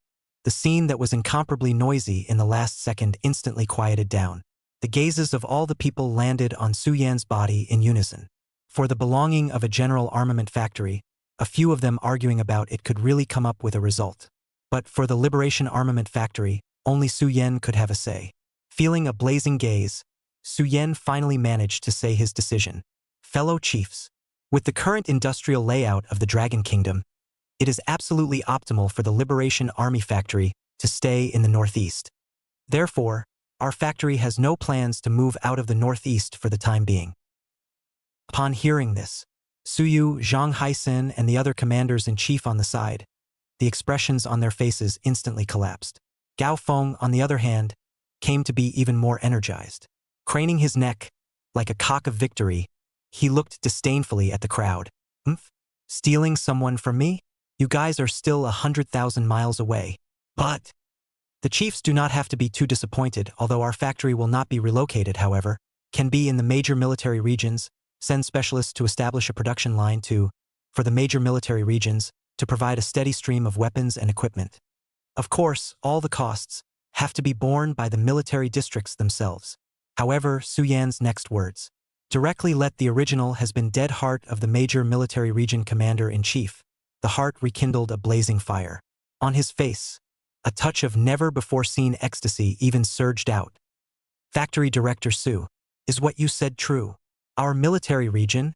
the scene that was incomparably noisy in the last second instantly quieted down. The gazes of all the people landed on Su Yan's body in unison. For the belonging of a general armament factory, a few of them arguing about it could really come up with a result. But for the Liberation Armament Factory, only Su Yen could have a say. Feeling a blazing gaze, Su Yen finally managed to say his decision. Fellow chiefs, with the current industrial layout of the Dragon Kingdom, it is absolutely optimal for the Liberation Army Factory to stay in the northeast. Therefore, our factory has no plans to move out of the northeast for the time being. Upon hearing this, Suyu, Zhang Haisen, and the other commanders-in-chief on the side, the expressions on their faces instantly collapsed. Gao Feng, on the other hand, came to be even more energized. Craning his neck, like a cock of victory, he looked disdainfully at the crowd. Stealing someone from me? You guys are still 100,000 miles away. But the chiefs do not have to be too disappointed, although our factory will not be relocated, however, can be in the major military regions, send specialists to establish a production line for the major military regions, to provide a steady stream of weapons and equipment. Of course, all the costs have to be borne by the military districts themselves. However, Su Yan's next words directly let the original has been dead heart of the major military region commander-in-chief. The heart rekindled a blazing fire. On his face, a touch of never-before-seen ecstasy even surged out. Factory Director Su, is what you said true? Our military region?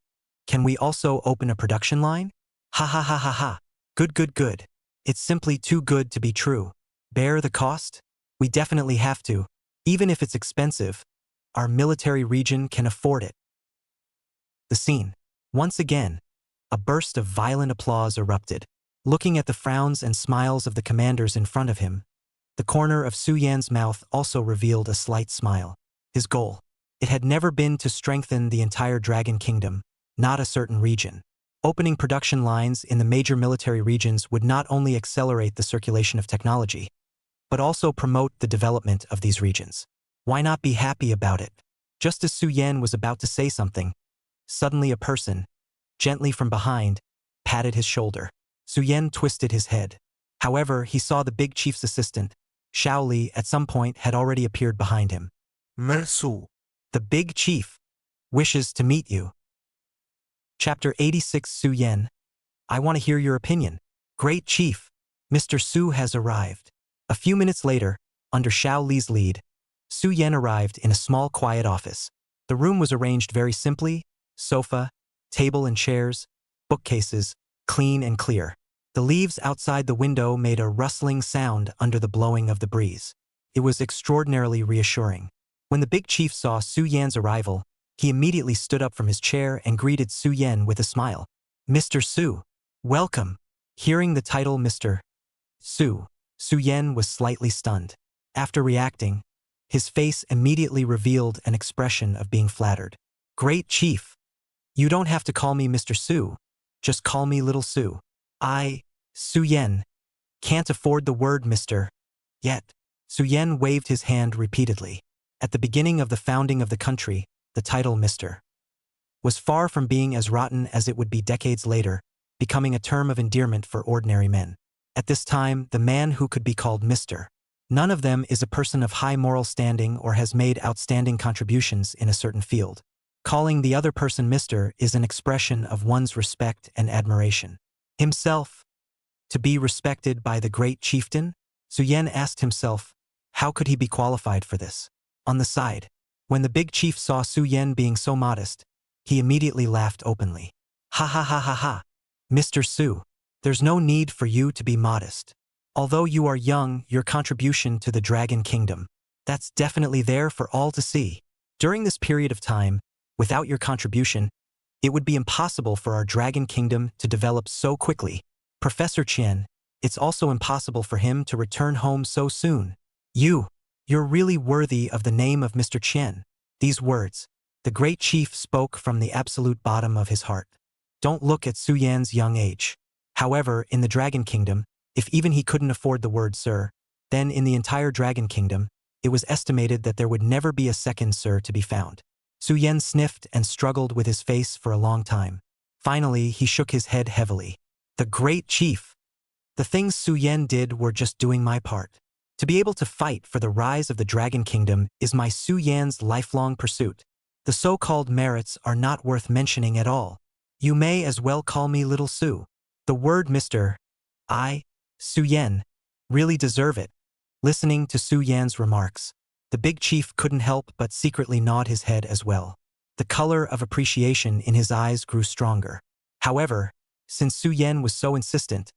Can we also open a production line? Ha ha ha ha ha. Good good good. It's simply too good to be true. Bear the cost? We definitely have to. Even if it's expensive, our military region can afford it. The scene. Once again, a burst of violent applause erupted. Looking at the frowns and smiles of the commanders in front of him, the corner of Su Yan's mouth also revealed a slight smile. His goal. It had never been to strengthen the entire Dragon Kingdom, not a certain region. Opening production lines in the major military regions would not only accelerate the circulation of technology, but also promote the development of these regions. Why not be happy about it? Just as Su Yen was about to say something, suddenly a person, gently from behind, patted his shoulder. Su Yen twisted his head. However, he saw the big chief's assistant, Xiao Li, at some point had already appeared behind him. Mersu. The big chief wishes to meet you. Chapter 86. Su Yen. I want to hear your opinion. Great chief, Mr. Su has arrived. A few minutes later, under Xiao Li's lead, Su Yen arrived in a small quiet office. The room was arranged very simply: sofa, table and chairs, bookcases, clean and clear. The leaves outside the window made a rustling sound under the blowing of the breeze. It was extraordinarily reassuring. When the big chief saw Su Yan's arrival, he immediately stood up from his chair and greeted Su Yen with a smile. Mr. Su, welcome. Hearing the title Mr. Su, Su Yen was slightly stunned. After reacting, his face immediately revealed an expression of being flattered. Great chief. You don't have to call me Mr. Su. Just call me Little Su. Su Yen, can't afford the word Mr. yet. Su Yen waved his hand repeatedly. At the beginning of the founding of the country, the title Mr. was far from being as rotten as it would be decades later, becoming a term of endearment for ordinary men. At this time, the man who could be called Mr. None of them is a person of high moral standing or has made outstanding contributions in a certain field. Calling the other person Mr. is an expression of one's respect and admiration. Himself, to be respected by the great chieftain? Su Yen asked himself, how could he be qualified for this? On the side, when the big chief saw Su Yen being so modest, he immediately laughed openly. Ha ha ha ha ha. Mr. Su, there's no need for you to be modest. Although you are young, your contribution to the Dragon Kingdom That's definitely there for all to see. During this period of time, without your contribution, it would be impossible for our Dragon Kingdom to develop so quickly. Professor Chen, it's also impossible for him to return home so soon. You're really worthy of the name of Mr. Chen. These words, the great chief spoke from the absolute bottom of his heart. Don't look at Su Yan's young age. However, in the Dragon Kingdom, if even he couldn't afford the word sir, then in the entire Dragon Kingdom, it was estimated that there would never be a second sir to be found. Su Yan sniffed and struggled with his face for a long time. Finally, he shook his head heavily. The great chief! The things Su Yan did were just doing my part. To be able to fight for the rise of the Dragon Kingdom is my Su Yan's lifelong pursuit. The so-called merits are not worth mentioning at all. You may as well call me Little Su. The word Mr. Su Yan, really deserve it. Listening to Su Yan's remarks, the big chief couldn't help but secretly nod his head as well. The color of appreciation in his eyes grew stronger. However, since Su Yan was so insistent,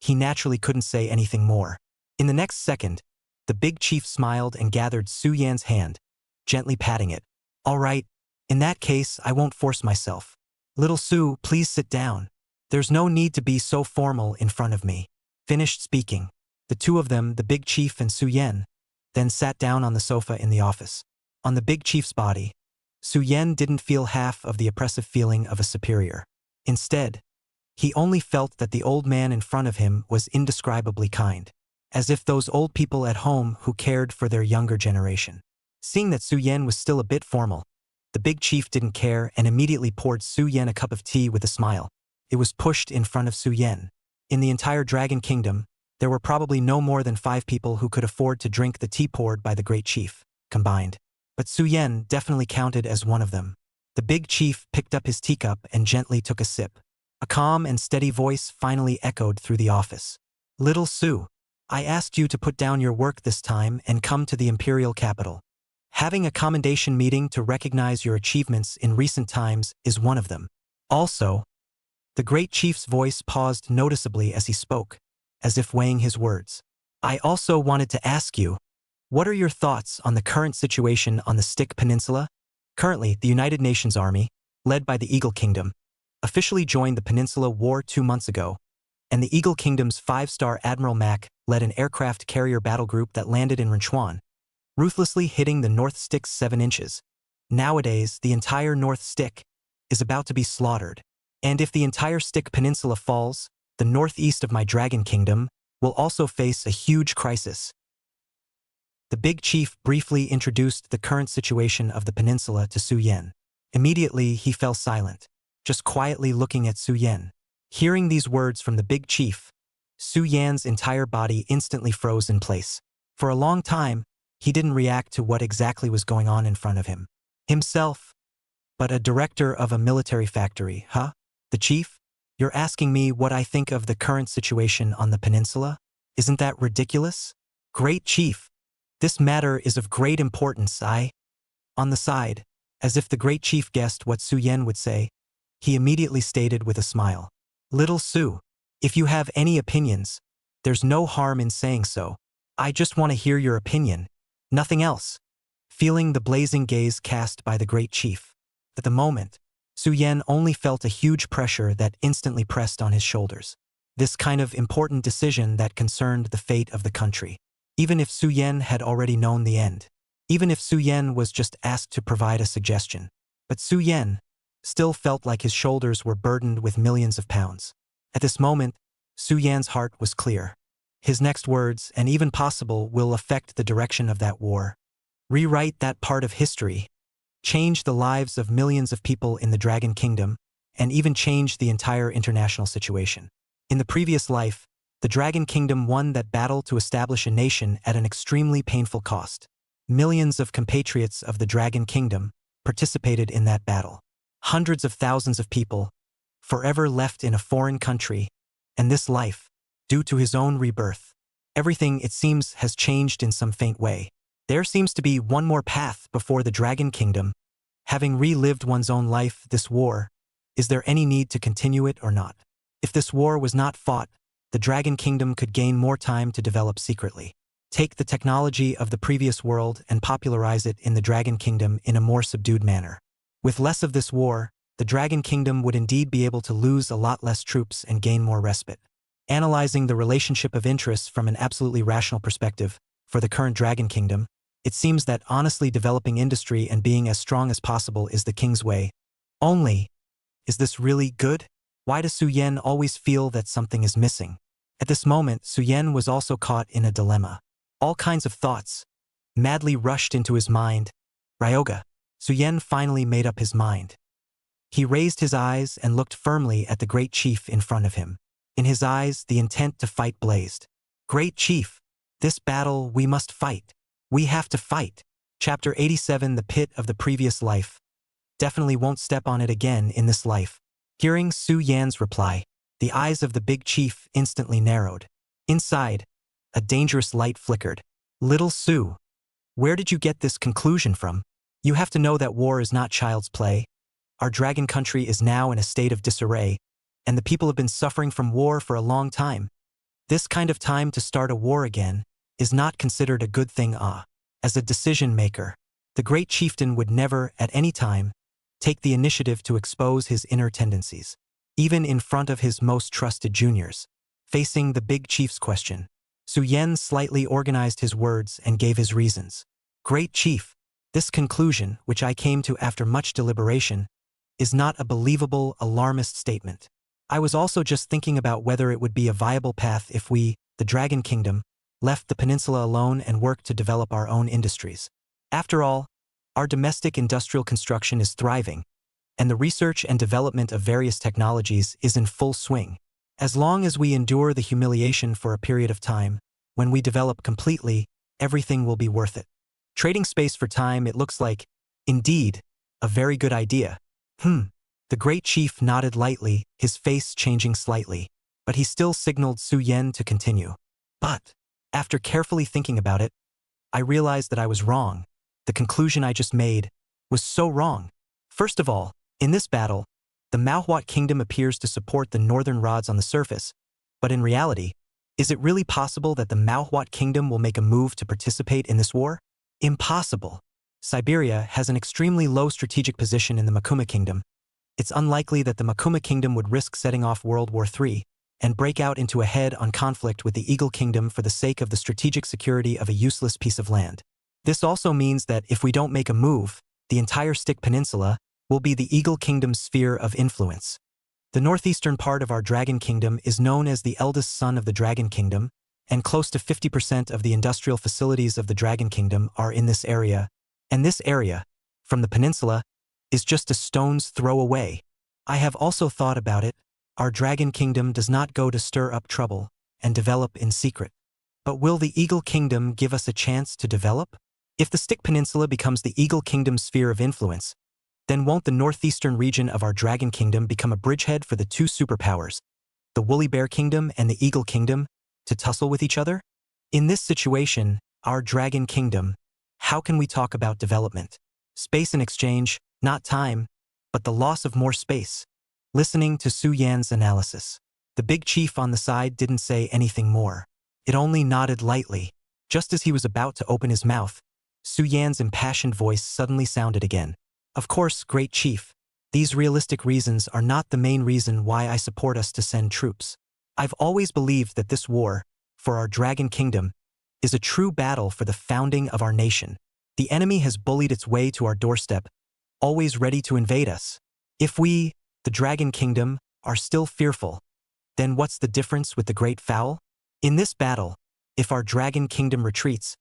he naturally couldn't say anything more. In the next second, the big chief smiled and gathered Su Yan's hand, gently patting it. All right, in that case, I won't force myself. Little Su, please sit down. There's no need to be so formal in front of me. Finished speaking, the two of them, the big chief and Su Yan, then sat down on the sofa in the office. On the big chief's body, Su Yan didn't feel half of the oppressive feeling of a superior. Instead, he only felt that the old man in front of him was indescribably kind, as if those old people at home who cared for their younger generation. Seeing that Su Yan was still a bit formal, the big chief didn't care and immediately poured Su Yan a cup of tea with a smile. It was pushed in front of Su Yan. In the entire Dragon Kingdom, there were probably no more than 5 people who could afford to drink the tea poured by the great chief, combined. But Su Yan definitely counted as one of them. The big chief picked up his teacup and gently took a sip. A calm and steady voice finally echoed through the office. Little Su, I asked you to put down your work this time and come to the imperial capital. Having a commendation meeting to recognize your achievements in recent times is one of them. Also, the great chief's voice paused noticeably as he spoke, as if weighing his words. I also wanted to ask you, what are your thoughts on the current situation on the Stick Peninsula? Currently, the United Nations Army, led by the Eagle Kingdom, officially joined the Peninsula War 2 months ago, and the Eagle Kingdom's 5-star Admiral Mack led an aircraft carrier battle group that landed in Renchuan, ruthlessly hitting the North Stick's 7 inches. Nowadays, the entire North Stick is about to be slaughtered, and if the entire Stick Peninsula falls, the northeast of my Dragon Kingdom will also face a huge crisis. The big chief briefly introduced the current situation of the peninsula to Su Yan. Immediately, he fell silent, just quietly looking at Su Yan. Hearing these words from the big chief, Su Yan's entire body instantly froze in place. For a long time, he didn't react to what exactly was going on in front of him. Himself, but a director of a military factory, huh? The chief? You're asking me what I think of the current situation on the peninsula? Isn't that ridiculous? Great chief, this matter is of great importance. On the side, as if the great chief guessed what Su Yan would say, he immediately stated with a smile. Little Su, if you have any opinions, there's no harm in saying so. I just want to hear your opinion, nothing else. Feeling the blazing gaze cast by the great chief. At the moment, Su Yan only felt a huge pressure that instantly pressed on his shoulders. This kind of important decision that concerned the fate of the country. Even if Su Yan had already known the end. Even if Su Yan was just asked to provide a suggestion. But Su Yan still felt like his shoulders were burdened with millions of pounds. At this moment, Su Yan's heart was clear. His next words, and even possible, will affect the direction of that war. Rewrite that part of history. Change the lives of millions of people in the Dragon Kingdom, and even change the entire international situation. In the previous life, the Dragon Kingdom won that battle to establish a nation at an extremely painful cost. Millions of compatriots of the Dragon Kingdom participated in that battle. Hundreds of thousands of people, forever left in a foreign country, and this life, due to his own rebirth. Everything, it seems, has changed in some faint way. There seems to be one more path before the Dragon Kingdom. Having relived one's own life, this war, is there any need to continue it or not? If this war was not fought, the Dragon Kingdom could gain more time to develop secretly. take the technology of the previous world and popularize it in the Dragon Kingdom in a more subdued manner. With less of this war, the Dragon Kingdom would indeed be able to lose a lot less troops and gain more respite. Analyzing the relationship of interests from an absolutely rational perspective, for the current Dragon Kingdom, it seems that honestly developing industry and being as strong as possible is the king's way. Only, is this really good? Why does Su Yen always feel that something is missing? At this moment, Su Yen was also caught in a dilemma. All kinds of thoughts madly rushed into his mind. Ryoga. Su Yen finally made up his mind. He raised his eyes and looked firmly at the great chief in front of him. In his eyes, the intent to fight blazed. Great chief, this battle we must fight. We have to fight. Chapter 87 The Pit of the Previous Life. Definitely won't step on it again in this life. Hearing Su Yan's reply, the eyes of the big chief instantly narrowed. Inside, a dangerous light flickered. Little Su, where did you get this conclusion from? You have to know that war is not child's play. Our dragon country is now in a state of disarray, and the people have been suffering from war for a long time. This kind of time to start a war again is not considered a good thing. As a decision maker, the great chieftain would never, at any time, take the initiative to expose his inner tendencies, even in front of his most trusted juniors. Facing the big chief's question, Su Yen slightly organized his words and gave his reasons. Great chief, this conclusion, which I came to after much deliberation, is not a believable, alarmist statement. I was also just thinking about whether it would be a viable path if we, the Dragon Kingdom, left the peninsula alone and worked to develop our own industries. After all, our domestic industrial construction is thriving, and the research and development of various technologies is in full swing. As long as we endure the humiliation for a period of time, when we develop completely, everything will be worth it. Trading space for time, it looks like, indeed, a very good idea. The great chief nodded lightly, his face changing slightly, but he still signaled Su Yen to continue. But, after carefully thinking about it, I realized that I was wrong. The conclusion I just made was so wrong. First of all, in this battle, the Manhwa Kingdom appears to support the northern rods on the surface, but in reality, is it really possible that the Manhwa Kingdom will make a move to participate in this war? Impossible. Siberia has an extremely low strategic position in the Makuma Kingdom. It's unlikely that the Makuma Kingdom would risk setting off World War III and break out into a head-on conflict with the Eagle Kingdom for the sake of the strategic security of a useless piece of land. This also means that if we don't make a move, the entire Stick Peninsula will be the Eagle Kingdom's sphere of influence. The northeastern part of our Dragon Kingdom is known as the eldest son of the Dragon Kingdom, and close to 50% of the industrial facilities of the Dragon Kingdom are in this area, and this area, from the peninsula, is just a stone's throw away. I have also thought about it. Our Dragon Kingdom does not go to stir up trouble and develop in secret. But will the Eagle Kingdom give us a chance to develop? If the Stick Peninsula becomes the Eagle Kingdom's sphere of influence, then won't the northeastern region of our Dragon Kingdom become a bridgehead for the two superpowers, the Woolly Bear Kingdom and the Eagle Kingdom, to tussle with each other? In this situation, our Dragon Kingdom, how can we talk about development? Space in exchange, not time, but the loss of more space. Listening to Su Yan's analysis, the big chief on the side didn't say anything more. It only nodded lightly. Just as he was about to open his mouth, Su Yan's impassioned voice suddenly sounded again. Of course, great chief, these realistic reasons are not the main reason why I support us to send troops. I've always believed that this war, for our Dragon Kingdom, is a true battle for the founding of our nation. The enemy has bullied its way to our doorstep, always ready to invade us. If we, the Dragon Kingdom, are still fearful, then what's the difference with the Great Fowl? In this battle, if our Dragon Kingdom retreats,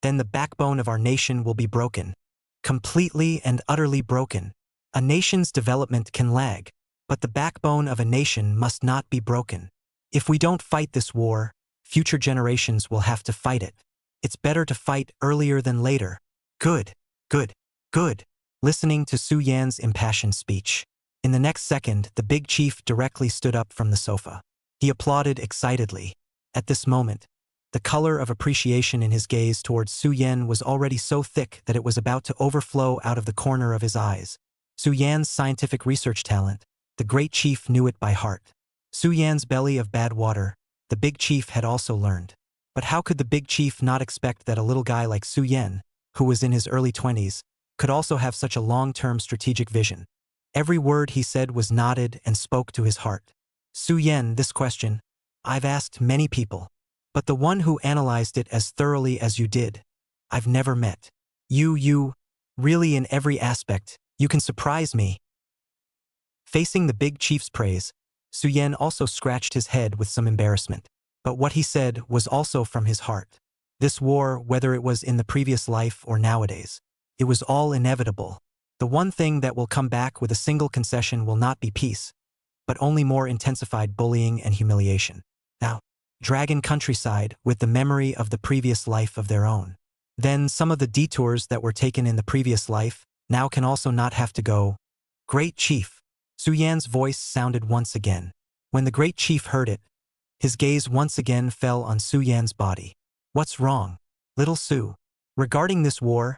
then the backbone of our nation will be broken. Completely and utterly broken. A nation's development can lag, but the backbone of a nation must not be broken. If we don't fight this war, future generations will have to fight it. It's better to fight earlier than later. Good, good, good. Listening to Su Yan's impassioned speech. In the next second, the big chief directly stood up from the sofa. He applauded excitedly. At this moment, the color of appreciation in his gaze towards Su Yan was already so thick that it was about to overflow out of the corner of his eyes. Su Yan's scientific research talent, the great chief knew it by heart. Su Yan's belly of bad water, the big chief had also learned. But how could the big chief not expect that a little guy like Su Yen, who was in his early 20s, could also have such a long-term strategic vision? Every word he said was nodded and spoke to his heart. Su Yen, this question, I've asked many people. But the one who analyzed it as thoroughly as you did, I've never met. You, really in every aspect, you can surprise me. Facing the big chief's praise, Su Yen also scratched his head with some embarrassment. But what he said was also from his heart. This war, whether it was in the previous life or nowadays, it was all inevitable. The one thing that will come back with a single concession will not be peace, but only more intensified bullying and humiliation. Now, Dragon countryside with the memory of the previous life of their own. Then some of the detours that were taken in the previous life now can also not have to go. Great Chief. Su Yan's voice sounded once again. When the great chief heard it, his gaze once again fell on Su Yan's body. What's wrong, little Su? Regarding this war,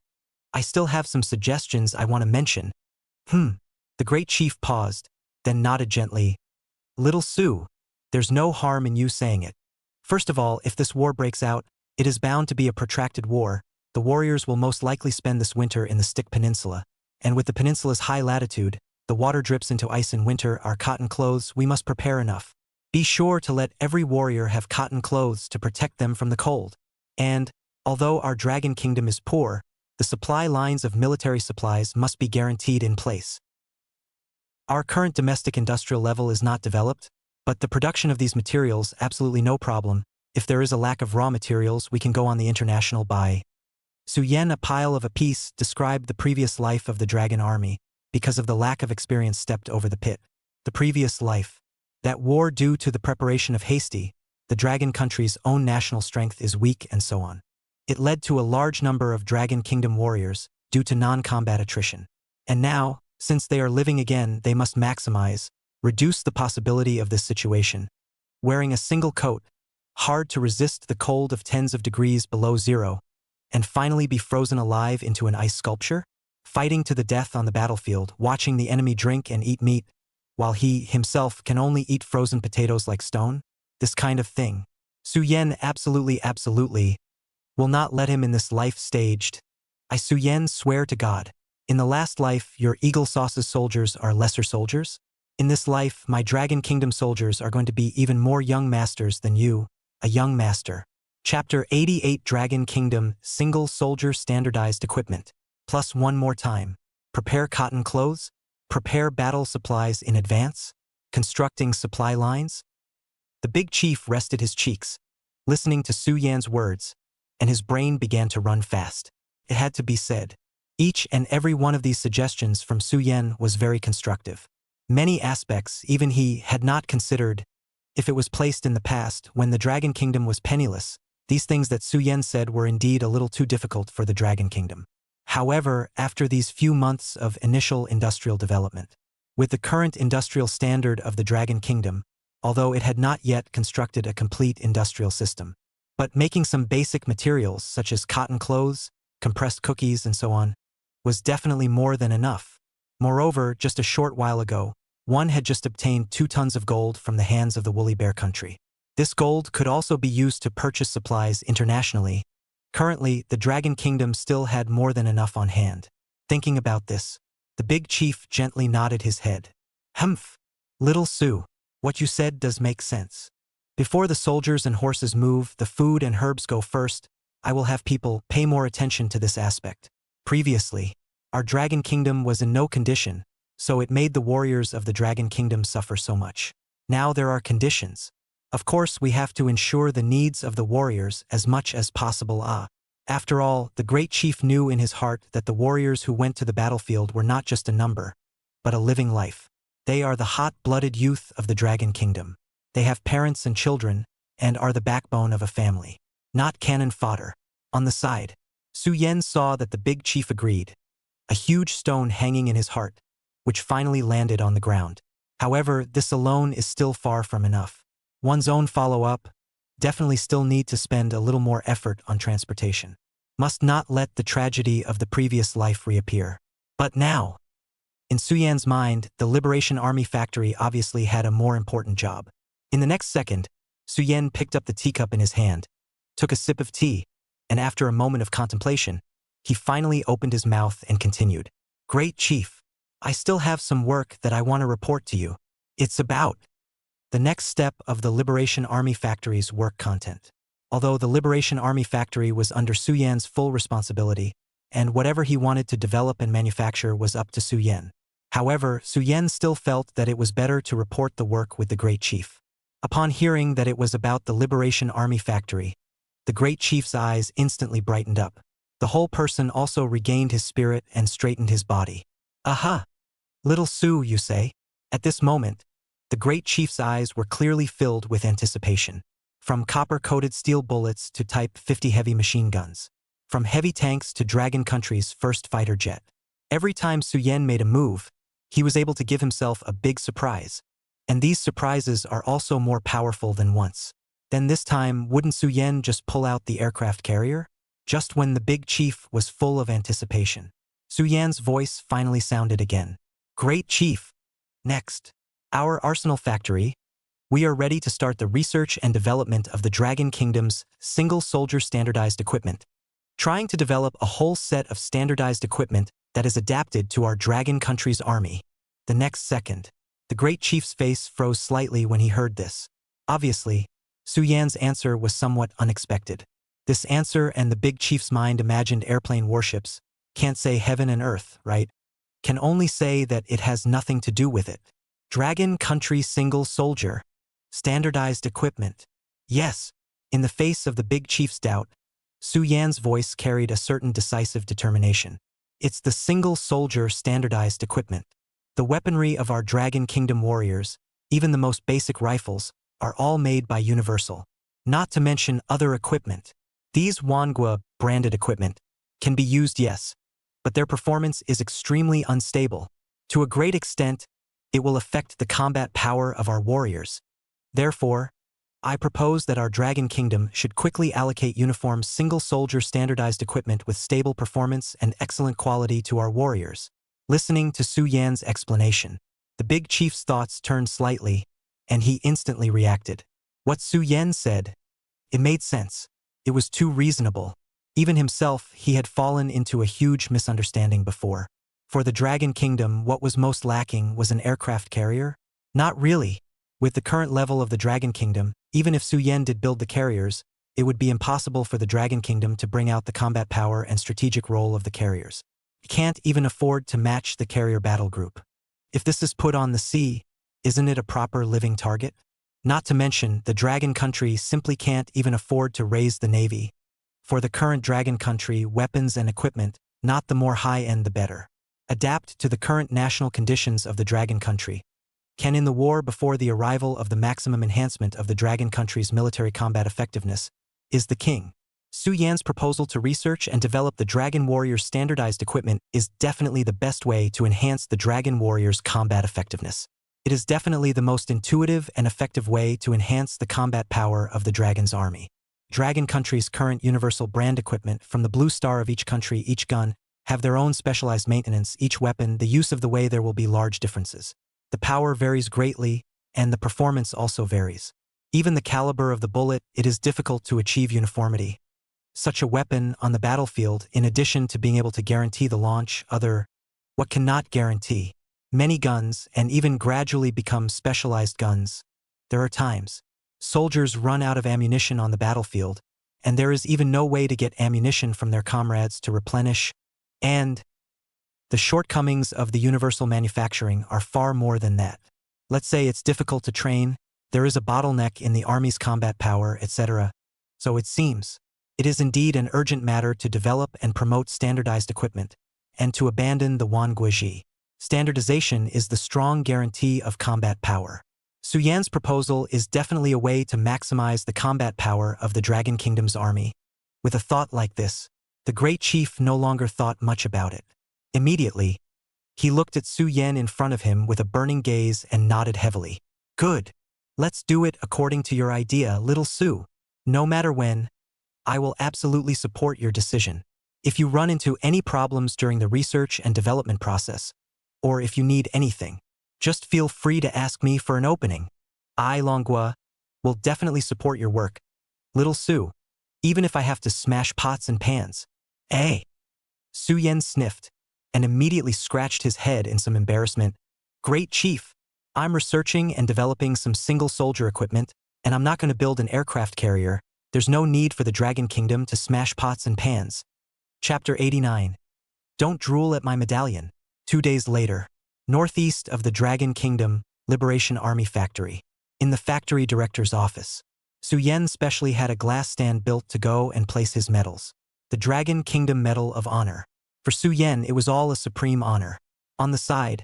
I still have some suggestions I want to mention. The great chief paused, then nodded gently. Little Su, there's no harm in you saying it. First of all, if this war breaks out, it is bound to be a protracted war. The warriors will most likely spend this winter in the Stick Peninsula, and with the peninsula's high latitude, the water drips into ice in winter. Our cotton clothes, we must prepare enough. Be sure to let every warrior have cotton clothes to protect them from the cold. And, although our dragon kingdom is poor, the supply lines of military supplies must be guaranteed in place. Our current domestic industrial level is not developed, but the production of these materials, absolutely no problem. If there is a lack of raw materials, we can go on the international buy. Su Yen, a pile of a piece, described the previous life of the dragon army. Because of the lack of experience stepped over the pit. The previous life. That war due to the preparation of hasty, the dragon country's own national strength is weak and so on. It led to a large number of dragon kingdom warriors, due to non-combat attrition. And now, since they are living again, they must maximize, reduce the possibility of this situation. Wearing a single coat, hard to resist the cold of tens of degrees below zero, and finally be frozen alive into an ice sculpture? Fighting to the death on the battlefield, watching the enemy drink and eat meat, while he, himself, can only eat frozen potatoes like stone? This kind of thing. Su Yen absolutely will not let him in this life staged. I Su Yen swear to God. In the last life, your Eagle Sauce's soldiers are lesser soldiers? In this life, my Dragon Kingdom soldiers are going to be even more young masters than you, a young master. Chapter 88 Dragon Kingdom Single Soldier Standardized Equipment. Plus one more time. Prepare cotton clothes? Prepare battle supplies in advance? Constructing supply lines? The big chief rested his cheeks, listening to Su Yan's words, and his brain began to run fast. It had to be said. Each and every one of these suggestions from Su Yan was very constructive. Many aspects even he had not considered. If it was placed in the past, when the Dragon Kingdom was penniless, these things that Su Yan said were indeed a little too difficult for the Dragon Kingdom. However, after these few months of initial industrial development, with the current industrial standard of the Dragon Kingdom, although it had not yet constructed a complete industrial system, but making some basic materials such as cotton clothes, compressed cookies, and so on, was definitely more than enough. Moreover, just a short while ago, one had just obtained 2 tons of gold from the hands of the Woolly Bear country. This gold could also be used to purchase supplies internationally. Currently, the Dragon Kingdom still had more than enough on hand. Thinking about this, the big chief gently nodded his head. Humph, little Su, what you said does make sense. Before the soldiers and horses move, the food and herbs go first. I will have people pay more attention to this aspect. Previously, our Dragon Kingdom was in no condition, so it made the warriors of the Dragon Kingdom suffer so much. Now there are conditions. Of course, we have to ensure the needs of the warriors as much as possible. After all, the great chief knew in his heart that the warriors who went to the battlefield were not just a number, but a living life. They are the hot-blooded youth of the Dragon Kingdom. They have parents and children, and are the backbone of a family, not cannon fodder. On the side, Su Yen saw that the big chief agreed, a huge stone hanging in his heart, which finally landed on the ground. However, this alone is still far from enough. One's own follow-up, definitely still need to spend a little more effort on transportation. Must not let the tragedy of the previous life reappear. But now, in Su Yan's mind, the Liberation Army factory obviously had a more important job. In the next second, Su Yan picked up the teacup in his hand, took a sip of tea, and after a moment of contemplation, he finally opened his mouth and continued. Great Chief, I still have some work that I want to report to you. It's about the next step of the Liberation Army Factory's work content. Although the Liberation Army Factory was under Su Yan's full responsibility, and whatever he wanted to develop and manufacture was up to Su Yan. However, Su Yan still felt that it was better to report the work with the Great Chief. Upon hearing that it was about the Liberation Army Factory, the Great Chief's eyes instantly brightened up. The whole person also regained his spirit and straightened his body. Aha! Little Su, you say? At this moment, the Great Chief's eyes were clearly filled with anticipation. From copper-coated steel bullets to Type 50 heavy machine guns. From heavy tanks to Dragon Country's first fighter jet. Every time Su Yan made a move, he was able to give himself a big surprise. And these surprises are also more powerful than once. Then this time, wouldn't Su Yan just pull out the aircraft carrier? Just when the big chief was full of anticipation. Su Yan's voice finally sounded again. Great Chief! Next, our Arsenal Factory. We are ready to start the research and development of the Dragon Kingdom's single-soldier standardized equipment. Trying to develop a whole set of standardized equipment that is adapted to our Dragon Country's army. The next second, the Great Chief's face froze slightly when he heard this. Obviously, Su Yan's answer was somewhat unexpected. This answer and the big chief's mind imagined airplane warships. Can't say heaven and earth, right? Can only say that it has nothing to do with it. Dragon Country single soldier. Standardized equipment. Yes, in the face of the big chief's doubt, Su Yan's voice carried a certain decisive determination. It's the single soldier standardized equipment. The weaponry of our Dragon Kingdom warriors, even the most basic rifles, are all made by Universal. Not to mention other equipment. These Manhwa branded equipment can be used, yes, but their performance is extremely unstable. To a great extent, it will affect the combat power of our warriors. Therefore, I propose that our Dragon Kingdom should quickly allocate uniform single-soldier standardized equipment with stable performance and excellent quality to our warriors. Listening to Su Yan's explanation, the big chief's thoughts turned slightly, and he instantly reacted. What Su Yan said, it made sense. It was too reasonable. Even himself, he had fallen into a huge misunderstanding before. For the Dragon Kingdom, what was most lacking was an aircraft carrier? Not really. With the current level of the Dragon Kingdom, even if Su Yan did build the carriers, it would be impossible for the Dragon Kingdom to bring out the combat power and strategic role of the carriers. It can't even afford to match the carrier battle group. If this is put on the sea, isn't it a proper living target? Not to mention, the Dragon Country simply can't even afford to raise the navy. For the current Dragon Country, weapons and equipment, not the more high-end the better. Adapt to the current national conditions of the Dragon Country. Can in the war before the arrival of the maximum enhancement of the Dragon Country's military combat effectiveness, is the king. Su Yan's proposal to research and develop the Dragon Warrior's standardized equipment is definitely the best way to enhance the Dragon Warrior's combat effectiveness. It is definitely the most intuitive and effective way to enhance the combat power of the Dragon's army. Dragon Country's current universal brand equipment, from the blue star of each country, each gun, have their own specialized maintenance, each weapon, the use of the way there will be large differences. The power varies greatly, and the performance also varies. Even the caliber of the bullet, it is difficult to achieve uniformity. Such a weapon on the battlefield, in addition to being able to guarantee the launch, what cannot guarantee? Many guns, and even gradually become specialized guns. There are times soldiers run out of ammunition on the battlefield, and there is even no way to get ammunition from their comrades to replenish, and the shortcomings of the universal manufacturing are far more than that. Let's say it's difficult to train, there is a bottleneck in the army's combat power, etc. So it seems, it is indeed an urgent matter to develop and promote standardized equipment, and to abandon the Wanguoji. Standardization is the strong guarantee of combat power. Su Yan's proposal is definitely a way to maximize the combat power of the Dragon Kingdom's army. With a thought like this, the Great Chief no longer thought much about it. Immediately, he looked at Su Yan in front of him with a burning gaze and nodded heavily. Good. Let's do it according to your idea, little Su. No matter when, I will absolutely support your decision. If you run into any problems during the research and development process, or if you need anything, just feel free to ask me for an opening. I, Longhua, will definitely support your work. Little Su. even if I have to smash pots and pans. Eh? Su Yen sniffed and immediately scratched his head in some embarrassment. Great chief, I'm researching and developing some single soldier equipment, and I'm not going to build an aircraft carrier. There's no need for the Dragon Kingdom to smash pots and pans. Chapter 89. Don't drool at my medallion. 2 days later. Northeast of the Dragon Kingdom, Liberation Army Factory. In the factory director's office. Su Yen specially had a glass stand built to go and place his medals. The Dragon Kingdom Medal of Honor. For Su Yen, it was all a supreme honor. On the side,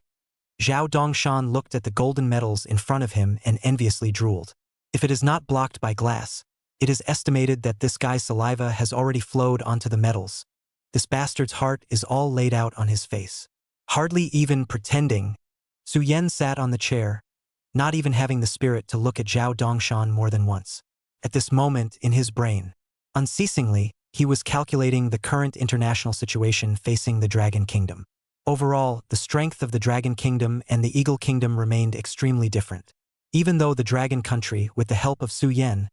Zhao Dongshan looked at the golden medals in front of him and enviously drooled. If it is not blocked by glass, it is estimated that this guy's saliva has already flowed onto the medals. This bastard's heart is all laid out on his face. Hardly even pretending, Su Yen sat on the chair, not even having the spirit to look at Zhao Dongshan more than once. At this moment, in his brain, unceasingly, he was calculating the current international situation facing the Dragon Kingdom. Overall, the strength of the Dragon Kingdom and the Eagle Kingdom remained extremely different. Even though the Dragon Country, with the help of Su Yen,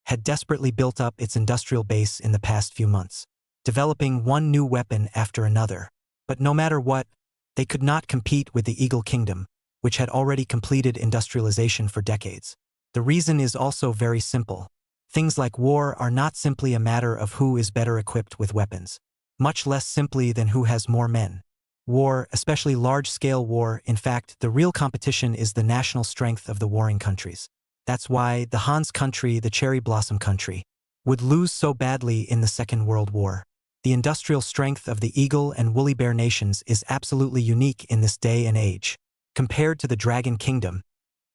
had desperately built up its industrial base in the past few months, developing one new weapon after another. But no matter what, they could not compete with the Eagle Kingdom, which had already completed industrialization for decades. The reason is also very simple. Things like war are not simply a matter of who is better equipped with weapons, much less simply than who has more men. War, especially large-scale war, in fact, the real competition is the national strength of the warring countries. That's why the Han's country, the cherry blossom country, would lose so badly in the Second World War. The industrial strength of the Eagle and Woolly Bear nations is absolutely unique in this day and age. Compared to the Dragon Kingdom,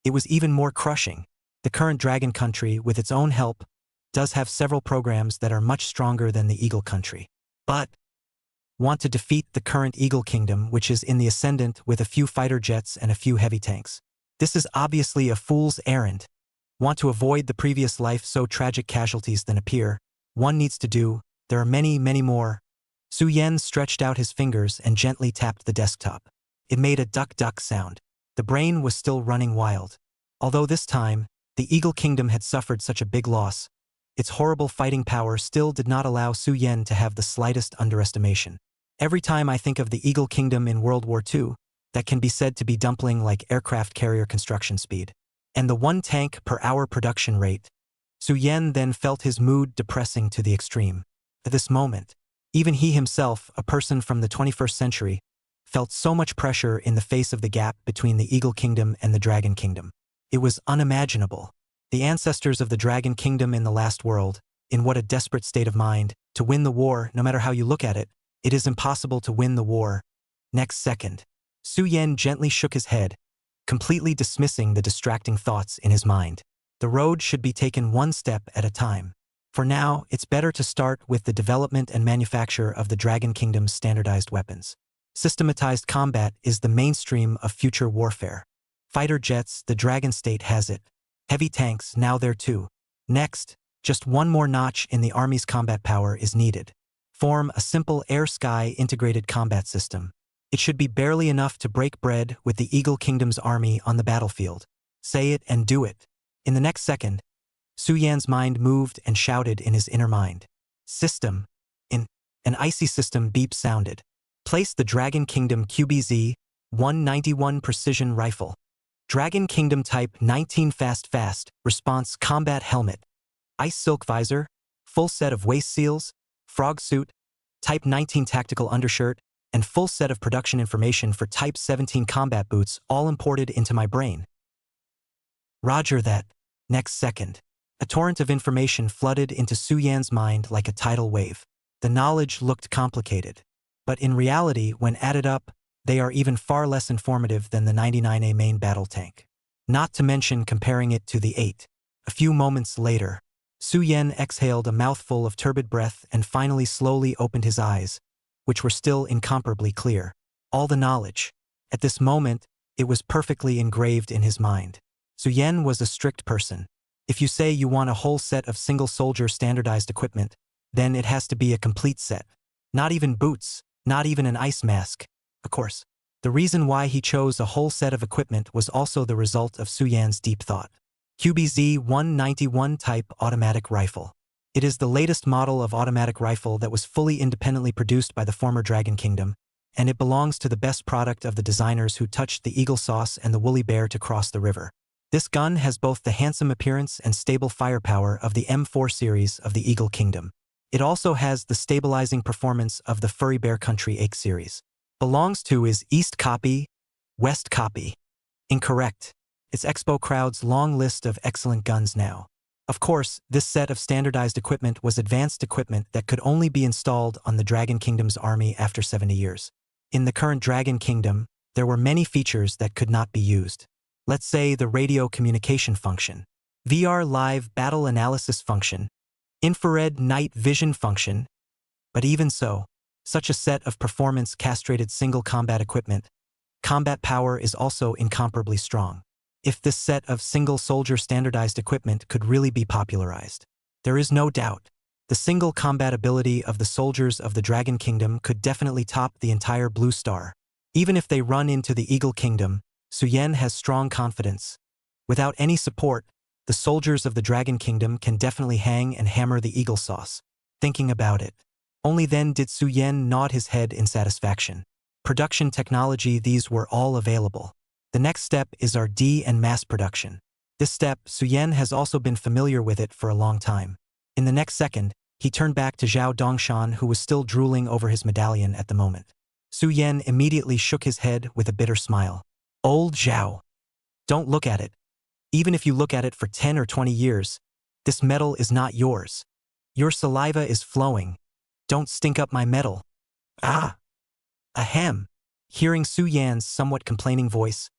it was even more crushing. The current Dragon Country, with its own help, does have several programs that are much stronger than the Eagle Country. But want to defeat the current Eagle Kingdom, which is in the ascendant with a few fighter jets and a few heavy tanks. This is obviously a fool's errand. Want to avoid the previous life so tragic casualties than appear, one needs to do, there are many, many more. Su Yen stretched out his fingers and gently tapped the desktop. It made a duck-duck sound. The brain was still running wild. Although this time, the Eagle Kingdom had suffered such a big loss, its horrible fighting power still did not allow Su Yen to have the slightest underestimation. Every time I think of the Eagle Kingdom in World War II, that can be said to be dumpling like aircraft carrier construction speed, and the 1 tank per hour production rate, Su Yen then felt his mood depressing to the extreme. At this moment, even he himself, a person from the 21st century, felt so much pressure in the face of the gap between the Eagle Kingdom and the Dragon Kingdom. It was unimaginable. The ancestors of the Dragon Kingdom in the last world, in what a desperate state of mind, to win the war, no matter how you look at it, it is impossible to win the war. Next second, Su Yen gently shook his head, completely dismissing the distracting thoughts in his mind. The road should be taken one step at a time. For now, it's better to start with the development and manufacture of the Dragon Kingdom's standardized weapons. Systematized combat is the mainstream of future warfare. Fighter jets, the Dragon State has it. Heavy tanks, now there too. Next, just one more notch in the Army's combat power is needed. Form a simple air-sky integrated combat system. It should be barely enough to break bread with the Eagle Kingdom's army on the battlefield. Say it and do it. In the next second, Su Yan's mind moved and shouted in his inner mind. System. In an icy system beep sounded. Place the Dragon Kingdom QBZ-191 precision rifle. Dragon Kingdom Type 19 Fast Response Combat Helmet. Ice Silk Visor, full set of waist seals, frog suit, Type 19 Tactical Undershirt, and full set of production information for Type 17 combat boots all imported into my brain. Roger that. Next second, a torrent of information flooded into Su Yan's mind like a tidal wave. The knowledge looked complicated, but in reality, when added up, they are even far less informative than the 99A main battle tank. Not to mention comparing it to the 8. A few moments later, Su Yan exhaled a mouthful of turbid breath and finally slowly opened his eyes, which were still incomparably clear. All the knowledge. At this moment, it was perfectly engraved in his mind. Su Yan was a strict person. If you say you want a whole set of single-soldier standardized equipment, then it has to be a complete set. Not even boots, not even an ice mask. Of course, the reason why he chose a whole set of equipment was also the result of Su Yan's deep thought. QBZ-191 Type Automatic Rifle. It is the latest model of automatic rifle that was fully independently produced by the former Dragon Kingdom, and it belongs to the best product of the designers who touched the eagle sauce and the woolly bear to cross the river. This gun has both the handsome appearance and stable firepower of the M4 series of the Eagle Kingdom. It also has the stabilizing performance of the Furry Bear Country Ache series. Belongs to is East copy, West copy. Incorrect. It's Expo Crowd's long list of excellent guns now. Of course, this set of standardized equipment was advanced equipment that could only be installed on the Dragon Kingdom's army after 70 years. In the current Dragon Kingdom, there were many features that could not be used. Let's say the radio communication function, VR live battle analysis function, infrared night vision function. But even so, such a set of performance-castrated single combat equipment, combat power is also incomparably strong. If this set of single soldier standardized equipment could really be popularized, there is no doubt the single combat ability of the soldiers of the Dragon Kingdom could definitely top the entire Blue Star. Even if they run into the Eagle Kingdom, Suyen has strong confidence. Without any support, the soldiers of the Dragon Kingdom can definitely hang and hammer the eagle sauce. Thinking about it, only then did Suyen nod his head in satisfaction. Production technology, these were all available. The next step is R&D and mass production. This step, Suyen has also been familiar with it for a long time. In the next second, he turned back to Zhao Dongshan, who was still drooling over his medallion at the moment. Suyen immediately shook his head with a bitter smile. Old Zhao. Don't look at it. Even if you look at it for 10 or 20 years, this medal is not yours. Your saliva is flowing. Don't stink up my medal. Ah! Ahem. Hearing Suyen's somewhat complaining voice,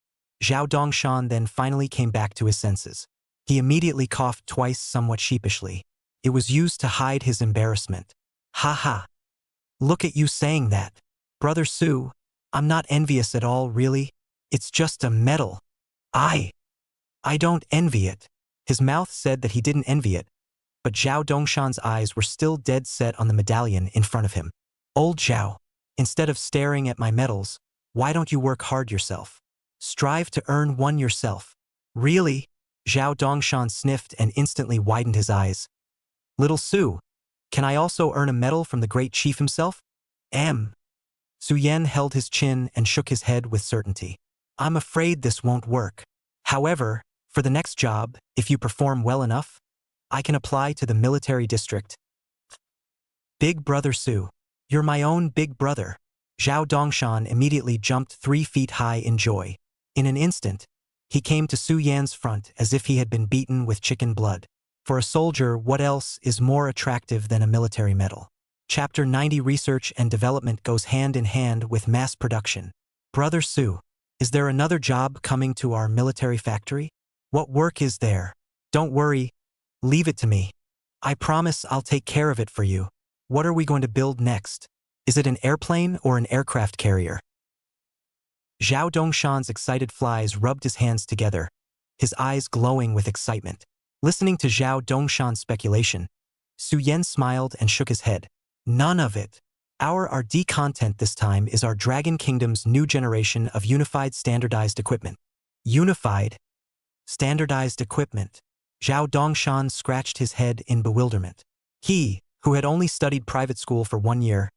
Zhao Dongshan then finally came back to his senses. He immediately coughed twice somewhat sheepishly. It was used to hide his embarrassment. Ha ha. Look at you saying that. Brother Su, I'm not envious at all, really. It's just a medal. I don't envy it. His mouth said that he didn't envy it, but Zhao Dongshan's eyes were still dead set on the medallion in front of him. Old Zhao, instead of staring at my medals, why don't you work hard yourself? Strive to earn one yourself. Really? Zhao Dongshan sniffed and instantly widened his eyes. Little Su, can I also earn a medal from the great chief himself? Suyen held his chin and shook his head with certainty. I'm afraid this won't work. However, for the next job, if you perform well enough, I can apply to the military district. Big brother Su, you're my own big brother. Zhao Dongshan immediately jumped 3 feet high in joy. In an instant, he came to Su Yan's front as if he had been beaten with chicken blood. For a soldier, what else is more attractive than a military medal? Chapter 90 Research and development goes hand in hand with mass production. Brother Su, is there another job coming to our military factory? What work is there? Don't worry. Leave it to me. I promise I'll take care of it for you. What are we going to build next? Is it an airplane or an aircraft carrier? Zhao Dongshan's excited flies rubbed his hands together, his eyes glowing with excitement. Listening to Zhao Dongshan's speculation, Suyen smiled and shook his head. None of it. Our R&D content this time is our Dragon Kingdom's new generation of unified standardized equipment. Unified? Standardized equipment. Zhao Dongshan scratched his head in bewilderment. He, who had only studied private school for 1 year,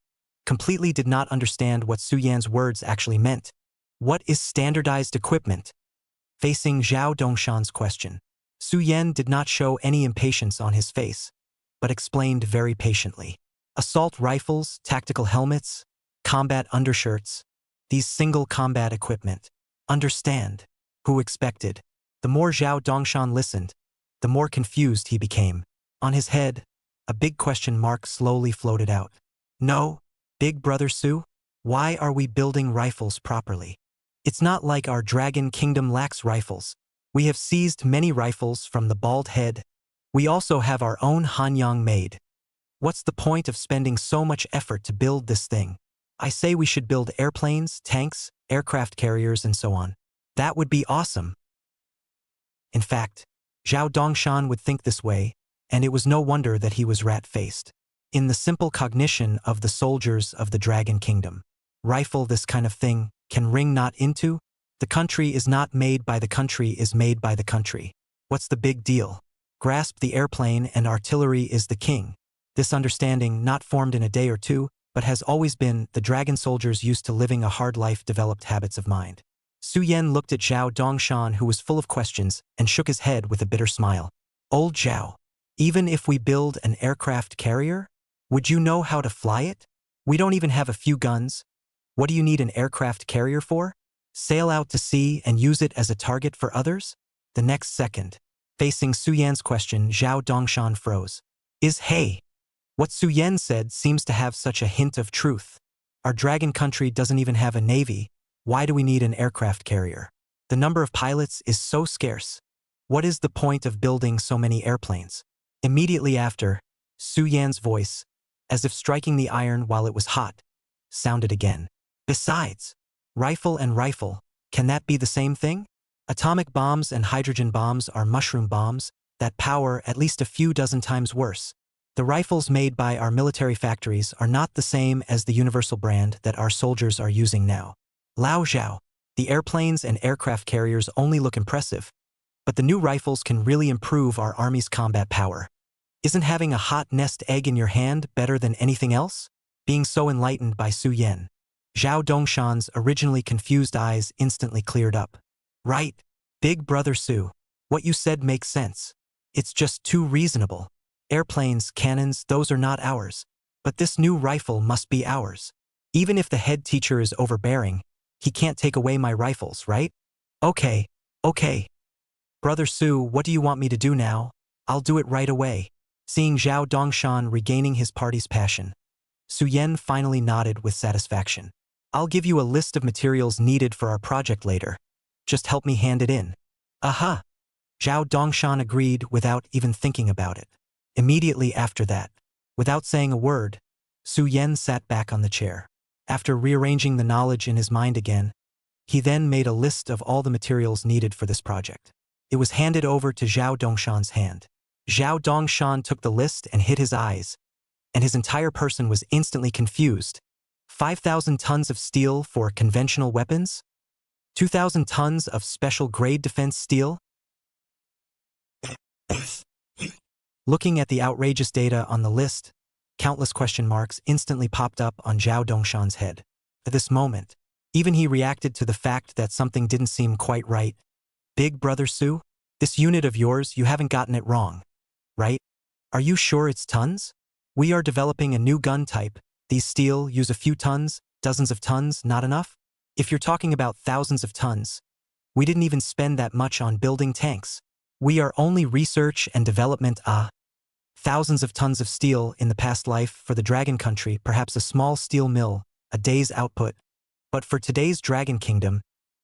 completely did not understand what Suyen's words actually meant. What is standardized equipment? Facing Zhao Dongshan's question, Suyen did not show any impatience on his face, but explained very patiently. Assault rifles, tactical helmets, combat undershirts, these single combat equipment. Understand. Who expected? The more Zhao Dongshan listened, the more confused he became. On his head, a big question mark slowly floated out. No, big brother Su, why are we building rifles properly? It's not like our Dragon Kingdom lacks rifles. We have seized many rifles from the bald head. We also have our own Hanyang made. What's the point of spending so much effort to build this thing? I say we should build airplanes, tanks, aircraft carriers, and so on. That would be awesome. In fact, Zhao Dongshan would think this way, and it was no wonder that he was rat-faced. In the simple cognition of the soldiers of the Dragon Kingdom, rifle this kind of thing can ring not into? The country is not made by the country is made by the country. What's the big deal? Grasp the airplane and artillery is the king. This understanding not formed in a day or two, but has always been the dragon soldiers used to living a hard life developed habits of mind. Su Yan looked at Zhao Dongshan, who was full of questions, and shook his head with a bitter smile. Old Zhao, even if we build an aircraft carrier, would you know how to fly it? We don't even have a few guns. What do you need an aircraft carrier for? Sail out to sea and use it as a target for others? The next second, facing Su Yan's question, Zhao Dongshan froze. What Su Yan said seems to have such a hint of truth. Our dragon country doesn't even have a navy. Why do we need an aircraft carrier? The number of pilots is so scarce. What is the point of building so many airplanes? Immediately after, Su Yan's voice, as if striking the iron while it was hot, sounded again. Besides, rifle and rifle, can that be the same thing? Atomic bombs and hydrogen bombs are mushroom bombs that power at least a few dozen times worse. The rifles made by our military factories are not the same as the universal brand that our soldiers are using now. Lao Zhao, the airplanes and aircraft carriers only look impressive, but the new rifles can really improve our army's combat power. Isn't having a hot nest egg in your hand better than anything else? Being so enlightened by Su Yan, Zhao Dongshan's originally confused eyes instantly cleared up. Right, big brother Su, what you said makes sense. It's just too reasonable. Airplanes, cannons, those are not ours. But this new rifle must be ours. Even if the head teacher is overbearing, he can't take away my rifles, right? Okay. Brother Su, what do you want me to do now? I'll do it right away. Seeing Zhao Dongshan regaining his party's passion, Su Yan finally nodded with satisfaction. I'll give you a list of materials needed for our project later. Just help me hand it in. Aha! Zhao Dongshan agreed without even thinking about it. Immediately after that, without saying a word, Su Yan sat back on the chair. After rearranging the knowledge in his mind again, he then made a list of all the materials needed for this project. It was handed over to Zhao Dongshan's hand. Zhao Dongshan took the list and hid his eyes, and his entire person was instantly confused. 5,000 tons of steel for conventional weapons? 2,000 tons of special-grade defense steel? Looking at the outrageous data on the list, countless question marks instantly popped up on Zhao Dongshan's head. At this moment, even he reacted to the fact that something didn't seem quite right. Big brother Su, this unit of yours, you haven't gotten it wrong, right? Are you sure it's tons? We are developing a new gun type. These steel use a few tons, dozens of tons, not enough? If you're talking about thousands of tons, we didn't even spend that much on building tanks. We are only research and development. Thousands of tons of steel in the past life for the Dragon Country, perhaps a small steel mill, a day's output. But for today's Dragon Kingdom,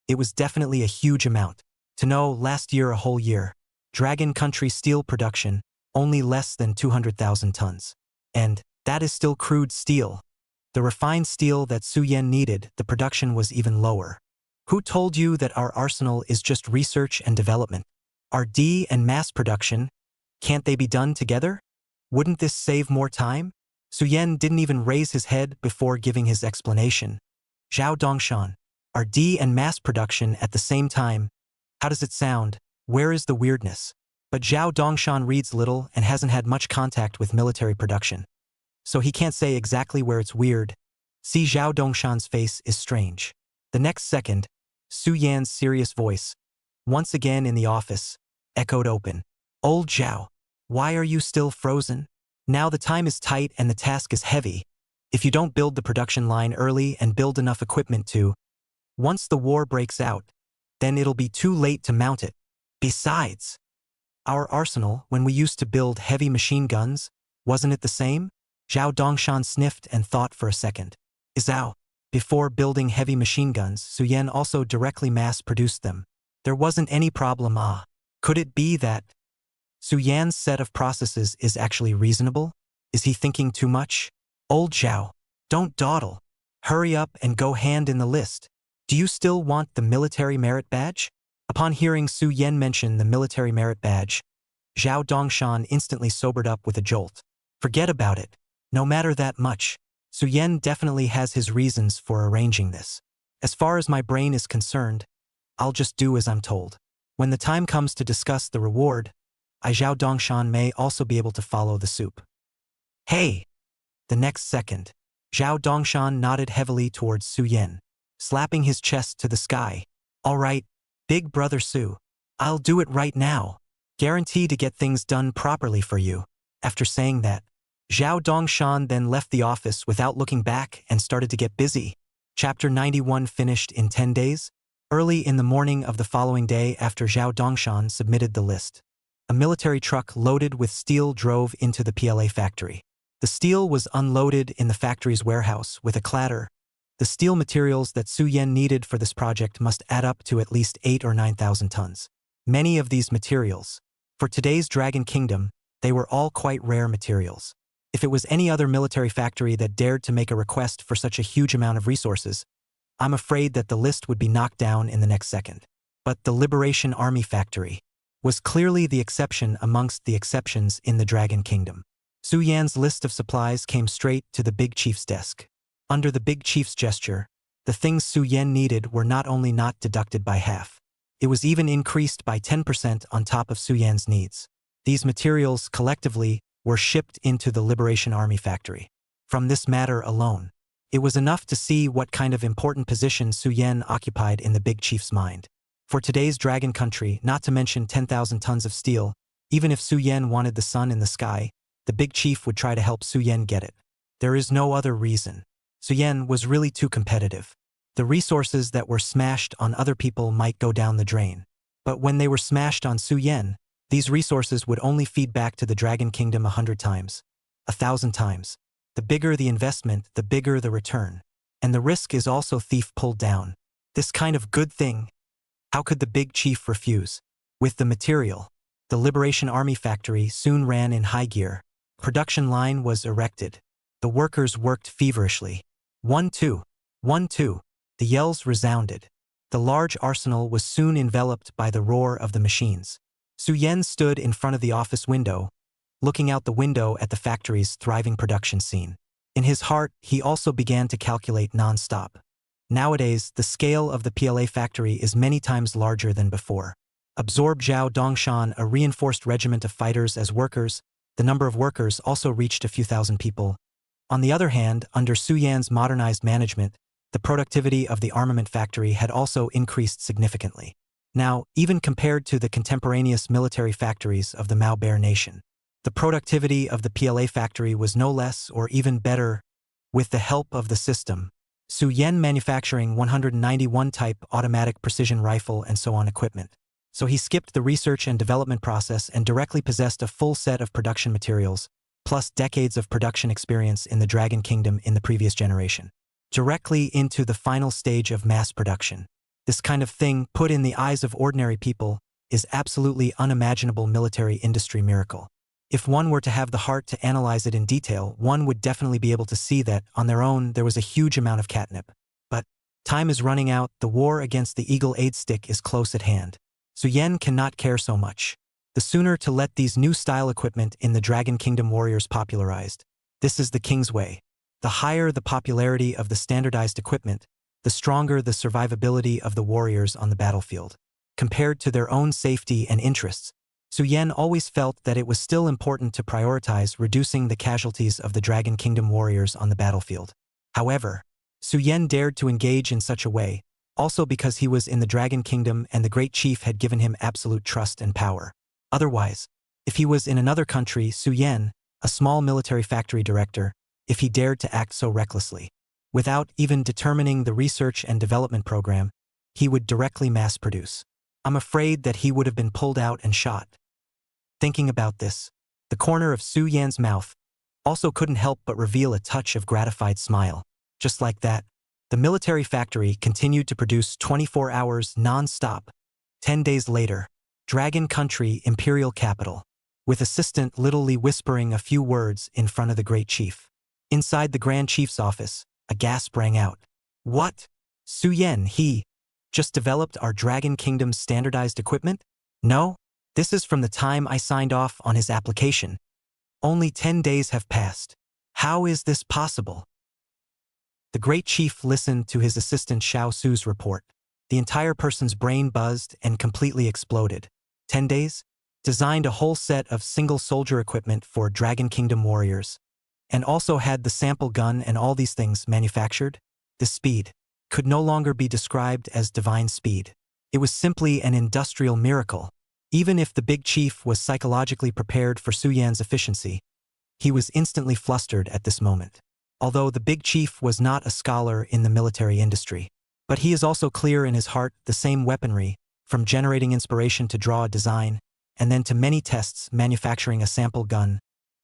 it was definitely a huge amount. To know, last year a whole year, Dragon Country steel production, only less than 200,000 tons. And that is still crude steel. The refined steel that Su Yan needed, the production was even lower. Who told you that our arsenal is just research and development? R&D and mass production, can't they be done together? Wouldn't this save more time? Su Yan didn't even raise his head before giving his explanation. Zhao Dongshan, R&D and mass production at the same time. How does it sound? Where is the weirdness? But Zhao Dongshan reads little and hasn't had much contact with military production, so he can't say exactly where it's weird. See, Zhao Dongshan's face is strange. The next second, Su Yan's serious voice, once again in the office, echoed open. Old Zhao, why are you still frozen? Now the time is tight and the task is heavy. If you don't build the production line early and build enough equipment to, once the war breaks out, then it'll be too late to mount it. Besides, our arsenal, when we used to build heavy machine guns, wasn't it the same? Zhao Dongshan sniffed and thought for a second. Before building heavy machine guns, Su Yan also directly mass-produced them. There wasn't any problem. Could it be that Su Yan's set of processes is actually reasonable? Is he thinking too much? Old Zhao, don't dawdle. Hurry up and go hand in the list. Do you still want the military merit badge? Upon hearing Su Yan mention the military merit badge, Zhao Dongshan instantly sobered up with a jolt. Forget about it. No matter that much, Su Yan definitely has his reasons for arranging this. As far as my brain is concerned, I'll just do as I'm told. When the time comes to discuss the reward, I Zhao Dongshan may also be able to follow the soup. Hey! The next second, Zhao Dongshan nodded heavily towards Su Yan, slapping his chest to the sky. All right, big brother Su. I'll do it right now. Guarantee to get things done properly for you. After saying that, Zhao Dongshan then left the office without looking back and started to get busy. Chapter 91 finished in 10 days. Early in the morning of the following day after Zhao Dongshan submitted the list, a military truck loaded with steel drove into the PLA factory. The steel was unloaded in the factory's warehouse with a clatter. The steel materials that Su Yan needed for this project must add up to at least 8 or 9,000 tons. Many of these materials, for today's Dragon Kingdom, they were all quite rare materials. If it was any other military factory that dared to make a request for such a huge amount of resources, I'm afraid that the list would be knocked down in the next second. But the Liberation Army factory was clearly the exception amongst the exceptions in the Dragon Kingdom. Su Yan's list of supplies came straight to the Big Chief's desk. Under the Big Chief's gesture, the things Su Yan needed were not only not deducted by half, it was even increased by 10% on top of Su Yan's needs. These materials, collectively, were shipped into the Liberation Army factory. From this matter alone, it was enough to see what kind of important position Su Yan occupied in the Big Chief's mind. For today's Dragon Country, not to mention 10,000 tons of steel, even if Su Yan wanted the sun in the sky, the Big Chief would try to help Su Yan get it. There is no other reason. Su Yan was really too competitive. The resources that were smashed on other people might go down the drain. But when they were smashed on Su Yan, these resources would only feed back to the Dragon Kingdom 100 times, 1,000 times. The bigger the investment, the bigger the return. And the risk is also thief pulled down. This kind of good thing. How could the Big Chief refuse? With the material, the Liberation Army factory soon ran in high gear. Production line was erected. The workers worked feverishly. 1-2, 1-2. The yells resounded. The large arsenal was soon enveloped by the roar of the machines. Su Yan stood in front of the office window, looking out the window at the factory's thriving production scene. In his heart, he also began to calculate non-stop. Nowadays, the scale of the PLA factory is many times larger than before. Absorb Zhao Dongshan, a reinforced regiment of fighters as workers, the number of workers also reached a few thousand people. On the other hand, under Su Yan's modernized management, the productivity of the armament factory had also increased significantly. Now, even compared to the contemporaneous military factories of the Mao Bear Nation, the productivity of the PLA factory was no less or even better. With the help of the system, Su Yan manufacturing 191 type automatic precision rifle and so on equipment. So he skipped the research and development process and directly possessed a full set of production materials, plus decades of production experience in the Dragon Kingdom in the previous generation. Directly into the final stage of mass production. This kind of thing, put in the eyes of ordinary people, is absolutely unimaginable military industry miracle. If one were to have the heart to analyze it in detail, one would definitely be able to see that, on their own, there was a huge amount of catnip. But time is running out, the war against the Eagle Aid Stick is close at hand. Su Yan cannot care so much. The sooner to let these new style equipment in the Dragon Kingdom warriors popularized. This is the king's way. The higher the popularity of the standardized equipment, the stronger the survivability of the warriors on the battlefield. Compared to their own safety and interests, Su Yan always felt that it was still important to prioritize reducing the casualties of the Dragon Kingdom warriors on the battlefield. However, Su Yan dared to engage in such a way, also because he was in the Dragon Kingdom and the Great Chief had given him absolute trust and power. Otherwise, if he was in another country, Su Yan, a small military factory director, if he dared to act so recklessly, without even determining the research and development program, he would directly mass produce. I'm afraid that he would have been pulled out and shot. Thinking about this, the corner of Su Yan's mouth also couldn't help but reveal a touch of gratified smile. Just like that, the military factory continued to produce 24 hours non-stop. 10 days later, Dragon Country, Imperial Capital, with assistant literally whispering a few words in front of the Great Chief. Inside the Grand Chief's office, a gasp rang out. What? Su Yan, he just developed our Dragon Kingdom's standardized equipment? No, this is from the time I signed off on his application. Only 10 days have passed. How is this possible? The Great Chief listened to his assistant Xiao Su's report. The entire person's brain buzzed and completely exploded. 10 days? designed a whole set of single soldier equipment for Dragon Kingdom warriors, and also had the sample gun and all these things manufactured. This speed could no longer be described as divine speed. It was simply an industrial miracle. Even if the big chief was psychologically prepared for Su Yan's efficiency, he was instantly flustered at this moment. Although the big chief was not a scholar in the military industry, but he is also clear in his heart the same weaponry, from generating inspiration to draw a design, and then to many tests manufacturing a sample gun.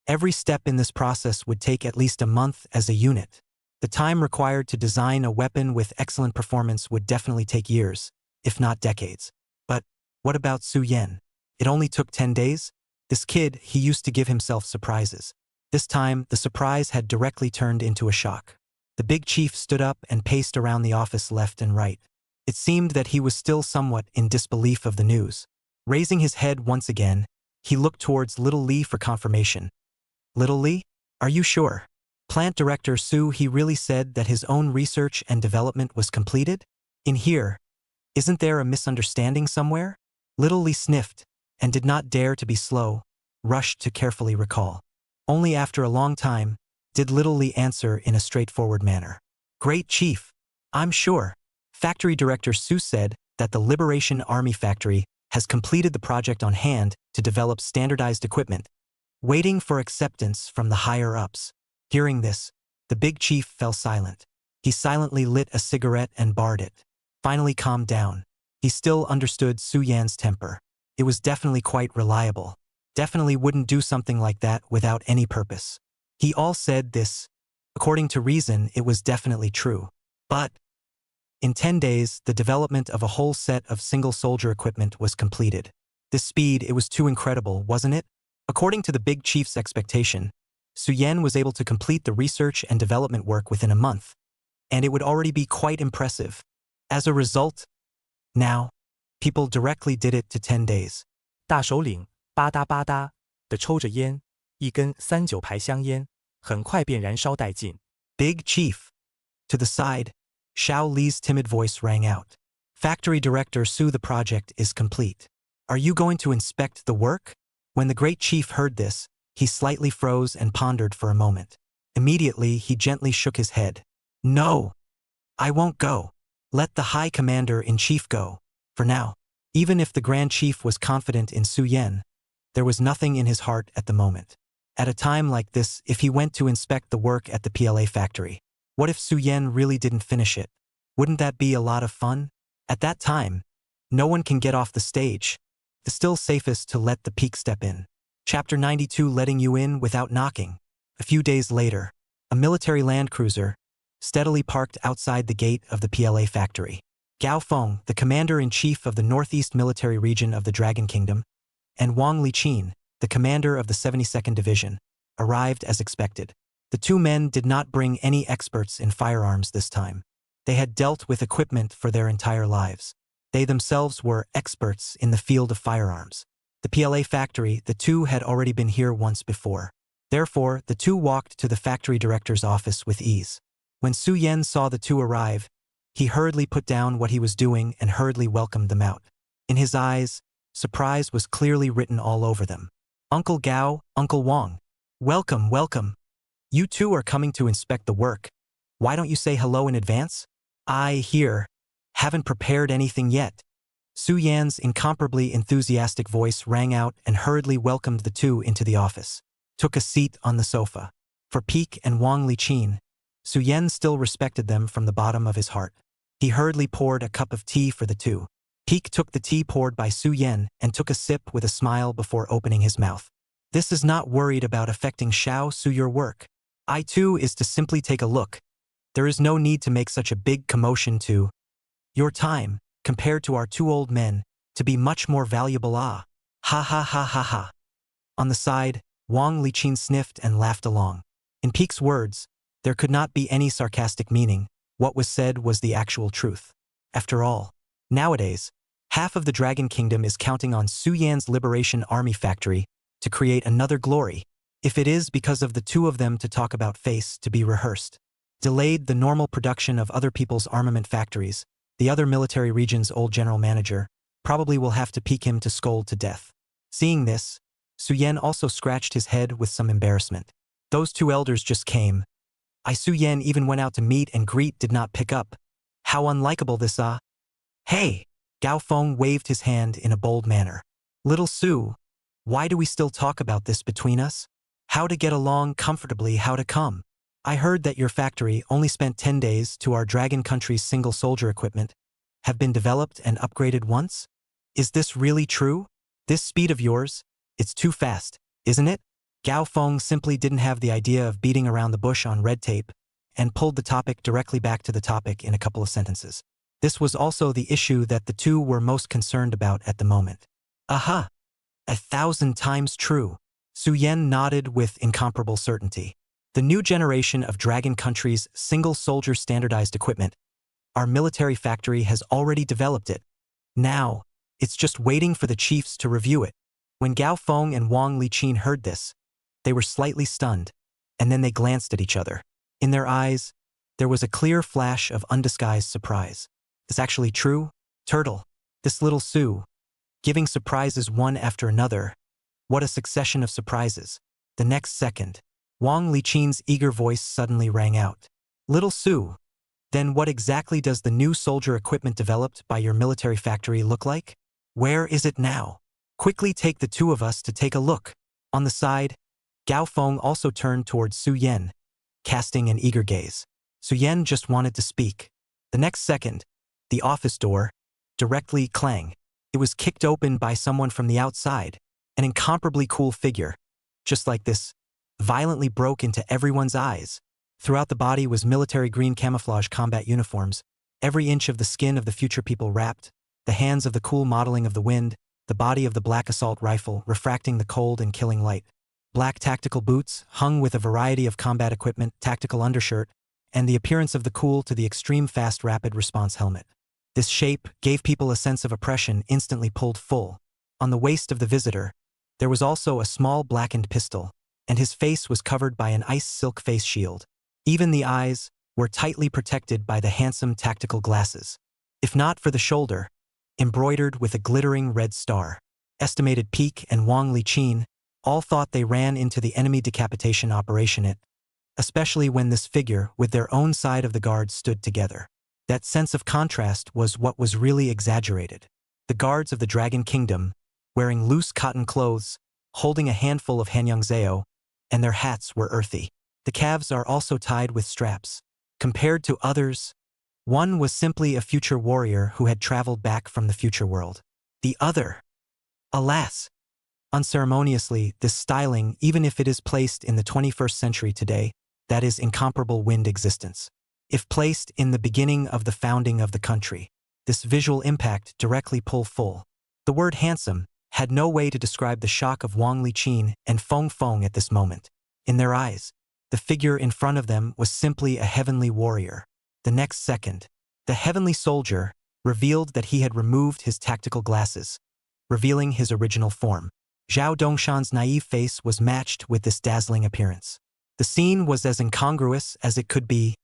Every step in this process would take at least a month as a unit. The time required to design a weapon with excellent performance would definitely take years, if not decades. But what about Su Yan? It only took 10 days? This kid, he used to give himself surprises. This time, the surprise had directly turned into a shock. The big chief stood up and paced around the office left and right. It seemed that he was still somewhat in disbelief of the news. Raising his head once again, he looked towards Little Lee for confirmation. Little Lee? Are you sure? Plant Director Su, he really said that his own research and development was completed? In here, isn't there a misunderstanding somewhere? Little Lee sniffed, and did not dare to be slow, rushed to carefully recall. Only after a long time did Little Lee answer in a straightforward manner. Great Chief, I'm sure. Factory Director Su said that the Liberation Army Factory has completed the project on hand to develop standardized equipment, waiting for acceptance from the higher-ups. Hearing this, the big chief fell silent. He silently lit a cigarette and barred it. Finally calmed down. He still understood Su Yan's temper. It was definitely quite reliable. Definitely wouldn't do something like that without any purpose. He all said this. According to reason, it was definitely true. But in 10 days, the development of a whole set of single soldier equipment was completed. This speed, it was too incredible, wasn't it? According to the big chief's expectation, Su Yan was able to complete the research and development work within a month, and it would already be quite impressive. As a result, now, people directly did it to 10 days. 大首领吧嗒吧嗒地抽着烟，一根39牌香烟，很快便燃烧殆尽。Big Chief. To the side, Xiao Li's timid voice rang out. Factory Director Su, the project is complete. Are you going to inspect the work? When the great chief heard this, he slightly froze and pondered for a moment. Immediately, he gently shook his head. No, I won't go. Let the High Commander-in-Chief go. For now, even if the Grand Chief was confident in Su Yan, there was nothing in his heart at the moment. At a time like this, if he went to inspect the work at the PLA factory, what if Su Yan really didn't finish it? Wouldn't that be a lot of fun? At that time, no one can get off the stage. It's still safest to let the peak step in. Chapter 92, letting you in without knocking. A few days later, a military land cruiser steadily parked outside the gate of the PLA factory. Gao Feng, the commander-in-chief of the Northeast Military Region of the Dragon Kingdom, and Wang Liqin, the commander of the 72nd Division, arrived as expected. The two men did not bring any experts in firearms this time. They had dealt with equipment for their entire lives. They themselves were experts in the field of firearms. The PLA factory, the two had already been here once before. Therefore, the two walked to the factory director's office with ease. When Su Yan saw the two arrive, he hurriedly put down what he was doing and hurriedly welcomed them out. In his eyes, surprise was clearly written all over them. Uncle Gao, Uncle Wang. Welcome, welcome. You two are coming to inspect the work. Why don't you say hello in advance? I, here, haven't prepared anything yet. Su Yan's incomparably enthusiastic voice rang out and hurriedly welcomed the two into the office. Took a seat on the sofa. For Peek and Wang Liqin, Su Yan still respected them from the bottom of his heart. He hurriedly poured a cup of tea for the two. Peek took the tea poured by Su Yan and took a sip with a smile before opening his mouth. This is not worried about affecting Xiao Su your work. I too is to simply take a look. There is no need to make such a big commotion to your time, compared to our two old men, to be much more valuable. Ah. Ha ha ha ha ha. On the side, Wang Liqin sniffed and laughed along. In Peek's words, there could not be any sarcastic meaning. What was said was the actual truth. After all, nowadays, half of the Dragon Kingdom is counting on Su Yan's Liberation Army Factory to create another glory, if it is because of the two of them to talk about face to be rehearsed. Delayed the normal production of other people's armament factories, the other military region's old general manager probably will have to pique him to scold to death. Seeing this, Su Yen also scratched his head with some embarrassment. Those two elders just came. Su Yen even went out to meet and greet did not pick up. How unlikable this Hey! Gao Feng waved his hand in a bold manner. Little Su, why do we still talk about this between us? How to get along comfortably, how to come. I heard that your factory only spent 10 days to our Dragon Country's single soldier equipment have been developed and upgraded once? Is this really true? This speed of yours? It's too fast, isn't it? Gao Feng simply didn't have the idea of beating around the bush on red tape and pulled the topic directly back to the topic in a couple of sentences. This was also the issue that the two were most concerned about at the moment. Aha! 1,000 times true. Su Yen nodded with incomparable certainty. The new generation of Dragon Country's single soldier standardized equipment, our military factory has already developed it. Now, it's just waiting for the chiefs to review it. When Gao Feng and Wang Liqin heard this, they were slightly stunned, and then they glanced at each other. In their eyes, there was a clear flash of undisguised surprise. Is actually true? Turtle, this little Su, giving surprises one after another. What a succession of surprises. The next second, Wang Liqin's eager voice suddenly rang out. Little Su, then what exactly does the new soldier equipment developed by your military factory look like? Where is it now? Quickly take the two of us to take a look. On the side, Gao Feng also turned towards Su Yen, casting an eager gaze. Su Yen just wanted to speak. The next second, the office door, directly clang. It was kicked open by someone from the outside, an incomparably cool figure. Just like this, violently broke into everyone's eyes. Throughout the body was military green camouflage combat uniforms, every inch of the skin of the future people wrapped, the hands of the cool modeling of the wind, the body of the black assault rifle refracting the cold and killing light. Black tactical boots, hung with a variety of combat equipment, tactical undershirt, and the appearance of the cool to the extreme fast rapid response helmet. This shape gave people a sense of oppression instantly pulled full. On the waist of the visitor, there was also a small blackened pistol, and his face was covered by an ice silk face shield. Even the eyes were tightly protected by the handsome tactical glasses. If not for the shoulder, embroidered with a glittering red star. Estimated Peak and Wang Liqin all thought they ran into the enemy decapitation operation especially when this figure with their own side of the guards stood together. That sense of contrast was what was really exaggerated. The guards of the Dragon Kingdom, wearing loose cotton clothes, holding a handful of hanyangzeo, and their hats were earthy. The calves are also tied with straps. Compared to others, one was simply a future warrior who had traveled back from the future world. The other, alas, unceremoniously, this styling, even if it is placed in the 21st century today, that is incomparable wind existence. If placed in the beginning of the founding of the country, this visual impact directly pull full. The word handsome had no way to describe the shock of Wang Liqin and Feng Feng at this moment. In their eyes, the figure in front of them was simply a heavenly warrior. The next second, the heavenly soldier revealed that he had removed his tactical glasses, revealing his original form. Zhao Dongshan's naive face was matched with this dazzling appearance. The scene was as incongruous as it could be.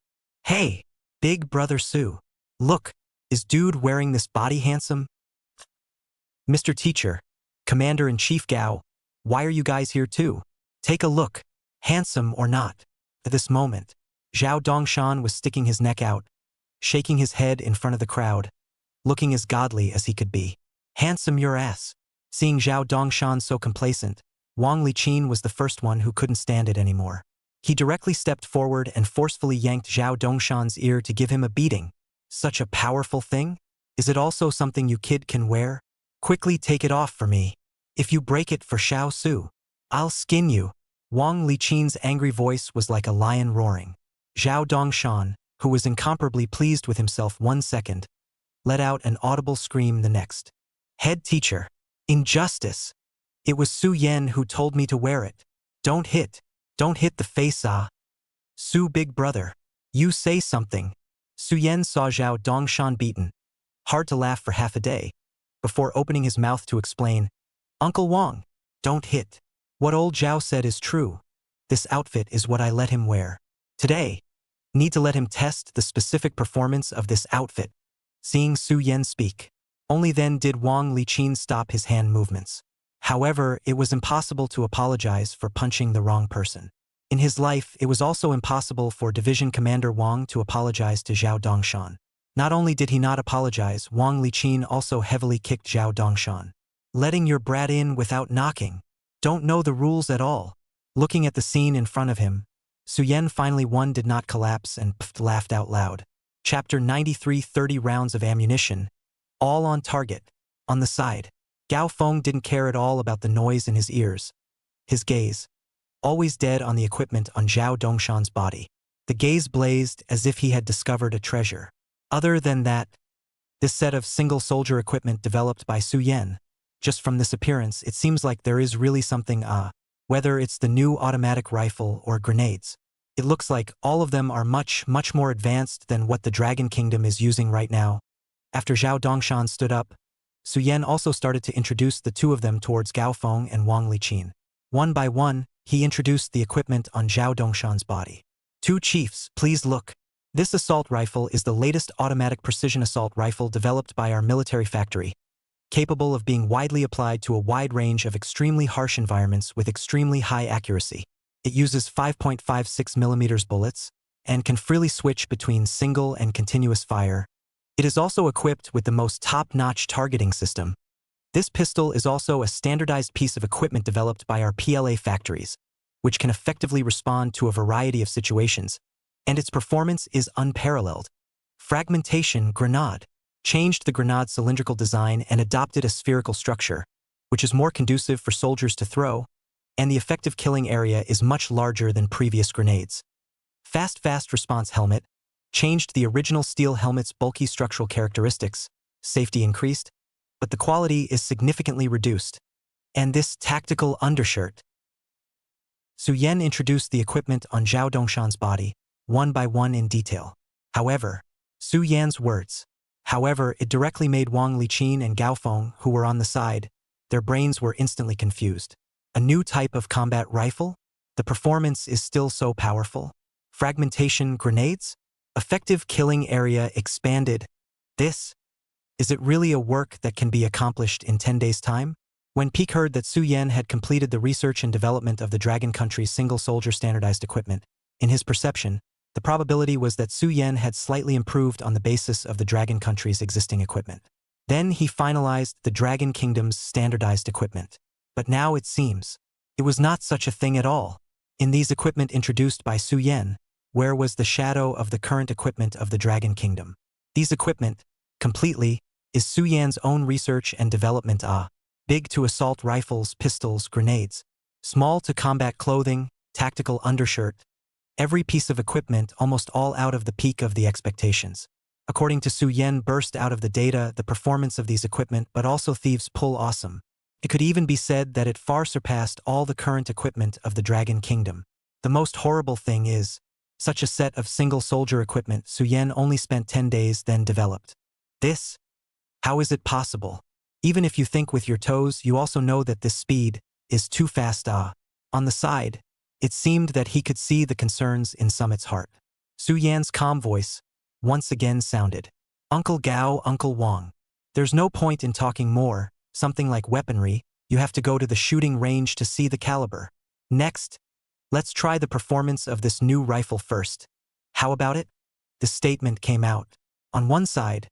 Hey, big brother Su. Look, is dude wearing this body handsome? Mr. Teacher, Commander-in-Chief Gao, why are you guys here too? Take a look, handsome or not. At this moment, Zhao Dongshan was sticking his neck out, shaking his head in front of the crowd, looking as godly as he could be. Handsome your ass. Seeing Zhao Dongshan so complacent, Wang Liqin was the first one who couldn't stand it anymore. He directly stepped forward and forcefully yanked Zhao Dongshan's ear to give him a beating. Such a powerful thing? Is it also something you kid can wear? Quickly take it off for me. If you break it for Xiao Su, I'll skin you. Wang Liqin's angry voice was like a lion roaring. Zhao Dongshan, who was incomparably pleased with himself 1 second, let out an audible scream the next. Head teacher. Injustice. It was Su Yen who told me to wear it. Don't hit the face Su big brother. You say something. Su Yen saw Zhao Dongshan beaten. Hard to laugh for half a day, before opening his mouth to explain. Uncle Wang, don't hit. What old Zhao said is true. This outfit is what I let him wear. Today, need to let him test the specific performance of this outfit. Seeing Su Yen speak, only then did Wang Liqin stop his hand movements. However, it was impossible to apologize for punching the wrong person. In his life, it was also impossible for Division Commander Wang to apologize to Zhao Dongshan. Not only did he not apologize, Wang Liqin also heavily kicked Zhao Dongshan. Letting your brat in without knocking. Don't know the rules at all. Looking at the scene in front of him, Su Yan finally won, did not collapse, and laughed out loud. Chapter 93, 30 rounds of ammunition. All on target. On the side, Gao Feng didn't care at all about the noise in his ears. His gaze, always dead on the equipment on Zhao Dongshan's body. The gaze blazed as if he had discovered a treasure. Other than that, this set of single soldier equipment developed by Su Yan, just from this appearance, it seems like there is really something whether it's the new automatic rifle or grenades. It looks like all of them are much more advanced than what the Dragon Kingdom is using right now. After Zhao Dongshan stood up, Su Yan also started to introduce the two of them towards Gao Feng and Wang Liqin. One by one, he introduced the equipment on Zhao Dongshan's body. Two chiefs, please look. This assault rifle is the latest automatic precision assault rifle developed by our military factory, capable of being widely applied to a wide range of extremely harsh environments with extremely high accuracy. It uses 5.56 mm bullets and can freely switch between single and continuous fire. It is also equipped with the most top-notch targeting system. This pistol is also a standardized piece of equipment developed by our PLA factories, which can effectively respond to a variety of situations, and its performance is unparalleled. Fragmentation grenade changed the grenade's cylindrical design and adopted a spherical structure, which is more conducive for soldiers to throw, and the effective killing area is much larger than previous grenades. Fast response helmet changed the original steel helmet's bulky structural characteristics. Safety increased, but the quality is significantly reduced. And this tactical undershirt. Su Yan introduced the equipment on Zhao Dongshan's body, one by one in detail. However, Su Yan's words. However, it directly made Wang Liqin and Gao Feng, who were on the side, their brains were instantly confused. A new type of combat rifle? The performance is still so powerful. Fragmentation grenades? Effective killing area expanded. Is it really a work that can be accomplished in 10 days' time? When Peek heard that Su Yan had completed the research and development of the Dragon Country's single-soldier standardized equipment, in his perception, the probability was that Su Yan had slightly improved on the basis of the Dragon Country's existing equipment. Then he finalized the Dragon Kingdom's standardized equipment. But now it seems, it was not such a thing at all. In these equipment introduced by Su Yan, where was the shadow of the current equipment of the Dragon Kingdom? These equipment, completely, is Su Yan's own research and development. Big to assault rifles, pistols, grenades. Small to combat clothing, tactical undershirt. Every piece of equipment almost all out of the peak of the expectations. According to Su Yan, burst out of the data the performance of these equipment, but also thieves pull awesome. It could even be said that it far surpassed all the current equipment of the Dragon Kingdom. The most horrible thing is, such a set of single-soldier equipment Su Yan only spent 10 days then developed. How is it possible? Even if you think with your toes, you also know that this speed is too fast. On the side, it seemed that he could see the concerns in Summit's heart. Su Yan's calm voice once again sounded. Uncle Gao, Uncle Wang. There's no point in talking more. Something like weaponry, you have to go to the shooting range to see the caliber. Next, let's try the performance of this new rifle first. How about it? The statement came out. On one side,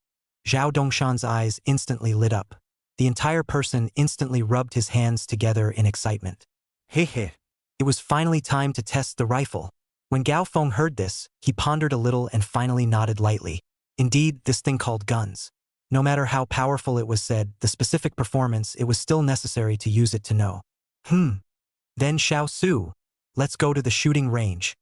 Zhao Dongshan's eyes instantly lit up. The entire person instantly rubbed his hands together in excitement. Hehe. It was finally time to test the rifle. When Gao Feng heard this, he pondered a little and finally nodded lightly. Indeed, this thing called guns. No matter how powerful it was said, the specific performance, it was still necessary to use it to know. Then Xiao Su, let's go to the shooting range.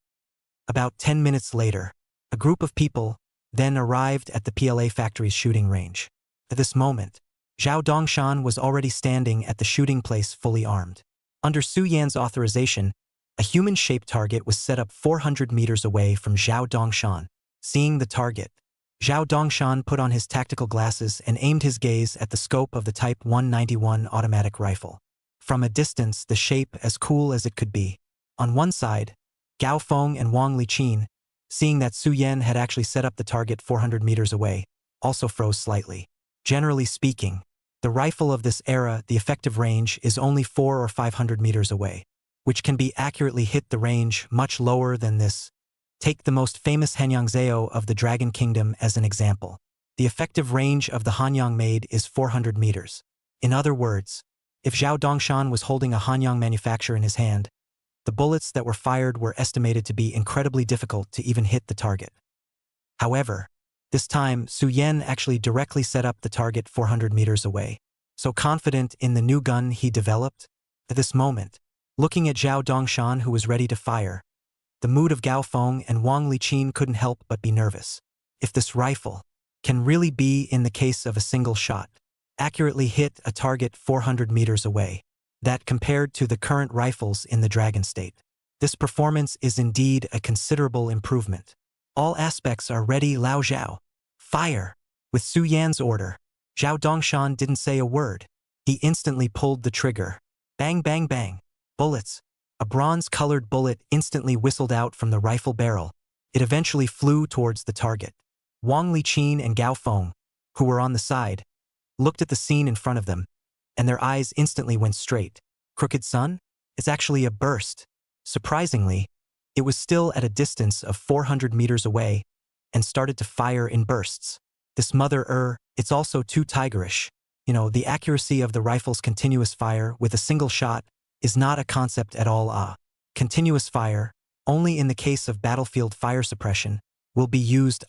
About 10 minutes later, a group of people then arrived at the PLA factory's shooting range. At this moment, Zhao Dongshan was already standing at the shooting place fully armed. Under Su Yan's authorization, a human-shaped target was set up 400 meters away from Zhao Dongshan. Seeing the target, Zhao Dongshan put on his tactical glasses and aimed his gaze at the scope of the Type 191 automatic rifle. From a distance, the shape as cool as it could be. On one side, Gao Feng and Wang Liqin, seeing that Su Yan had actually set up the target 400 meters away, also froze slightly. Generally speaking, The rifle of this era, the effective range is only 400 or 500 meters away, which can be accurately hit the range much lower than this. Take the most famous Hanyangzeo of the Dragon Kingdom as an example. The effective range of the Hanyang made is 400 meters. In other words, if Zhao Dongshan was holding a Hanyang manufacture in his hand, the bullets that were fired were estimated to be incredibly difficult to even hit the target. However, this time, Su Yan actually directly set up the target 400 meters away. So confident in the new gun he developed, at this moment, looking at Zhao Dongshan who was ready to fire, the mood of Gao Feng and Wang Liqin couldn't help but be nervous. If this rifle can really be, in the case of a single shot, accurately hit a target 400 meters away, that compared to the current rifles in the Dragon State, this performance is indeed a considerable improvement. All aspects are ready. Lao Zhao, fire! With Su Yan's order, Zhao Dongshan didn't say a word. He instantly pulled the trigger. Bang, bang, bang. Bullets. A bronze-colored bullet instantly whistled out from the rifle barrel. It eventually flew towards the target. Wang Liqin and Gao Feng, who were on the side, looked at the scene in front of them, and their eyes instantly went straight. Crooked Sun? It's actually a burst. Surprisingly, it was still at a distance of 400 meters away and started to fire in bursts. This it's also too tigerish. The accuracy of the rifle's continuous fire with a single shot is not a concept at all. Continuous fire, only in the case of battlefield fire suppression, will be used.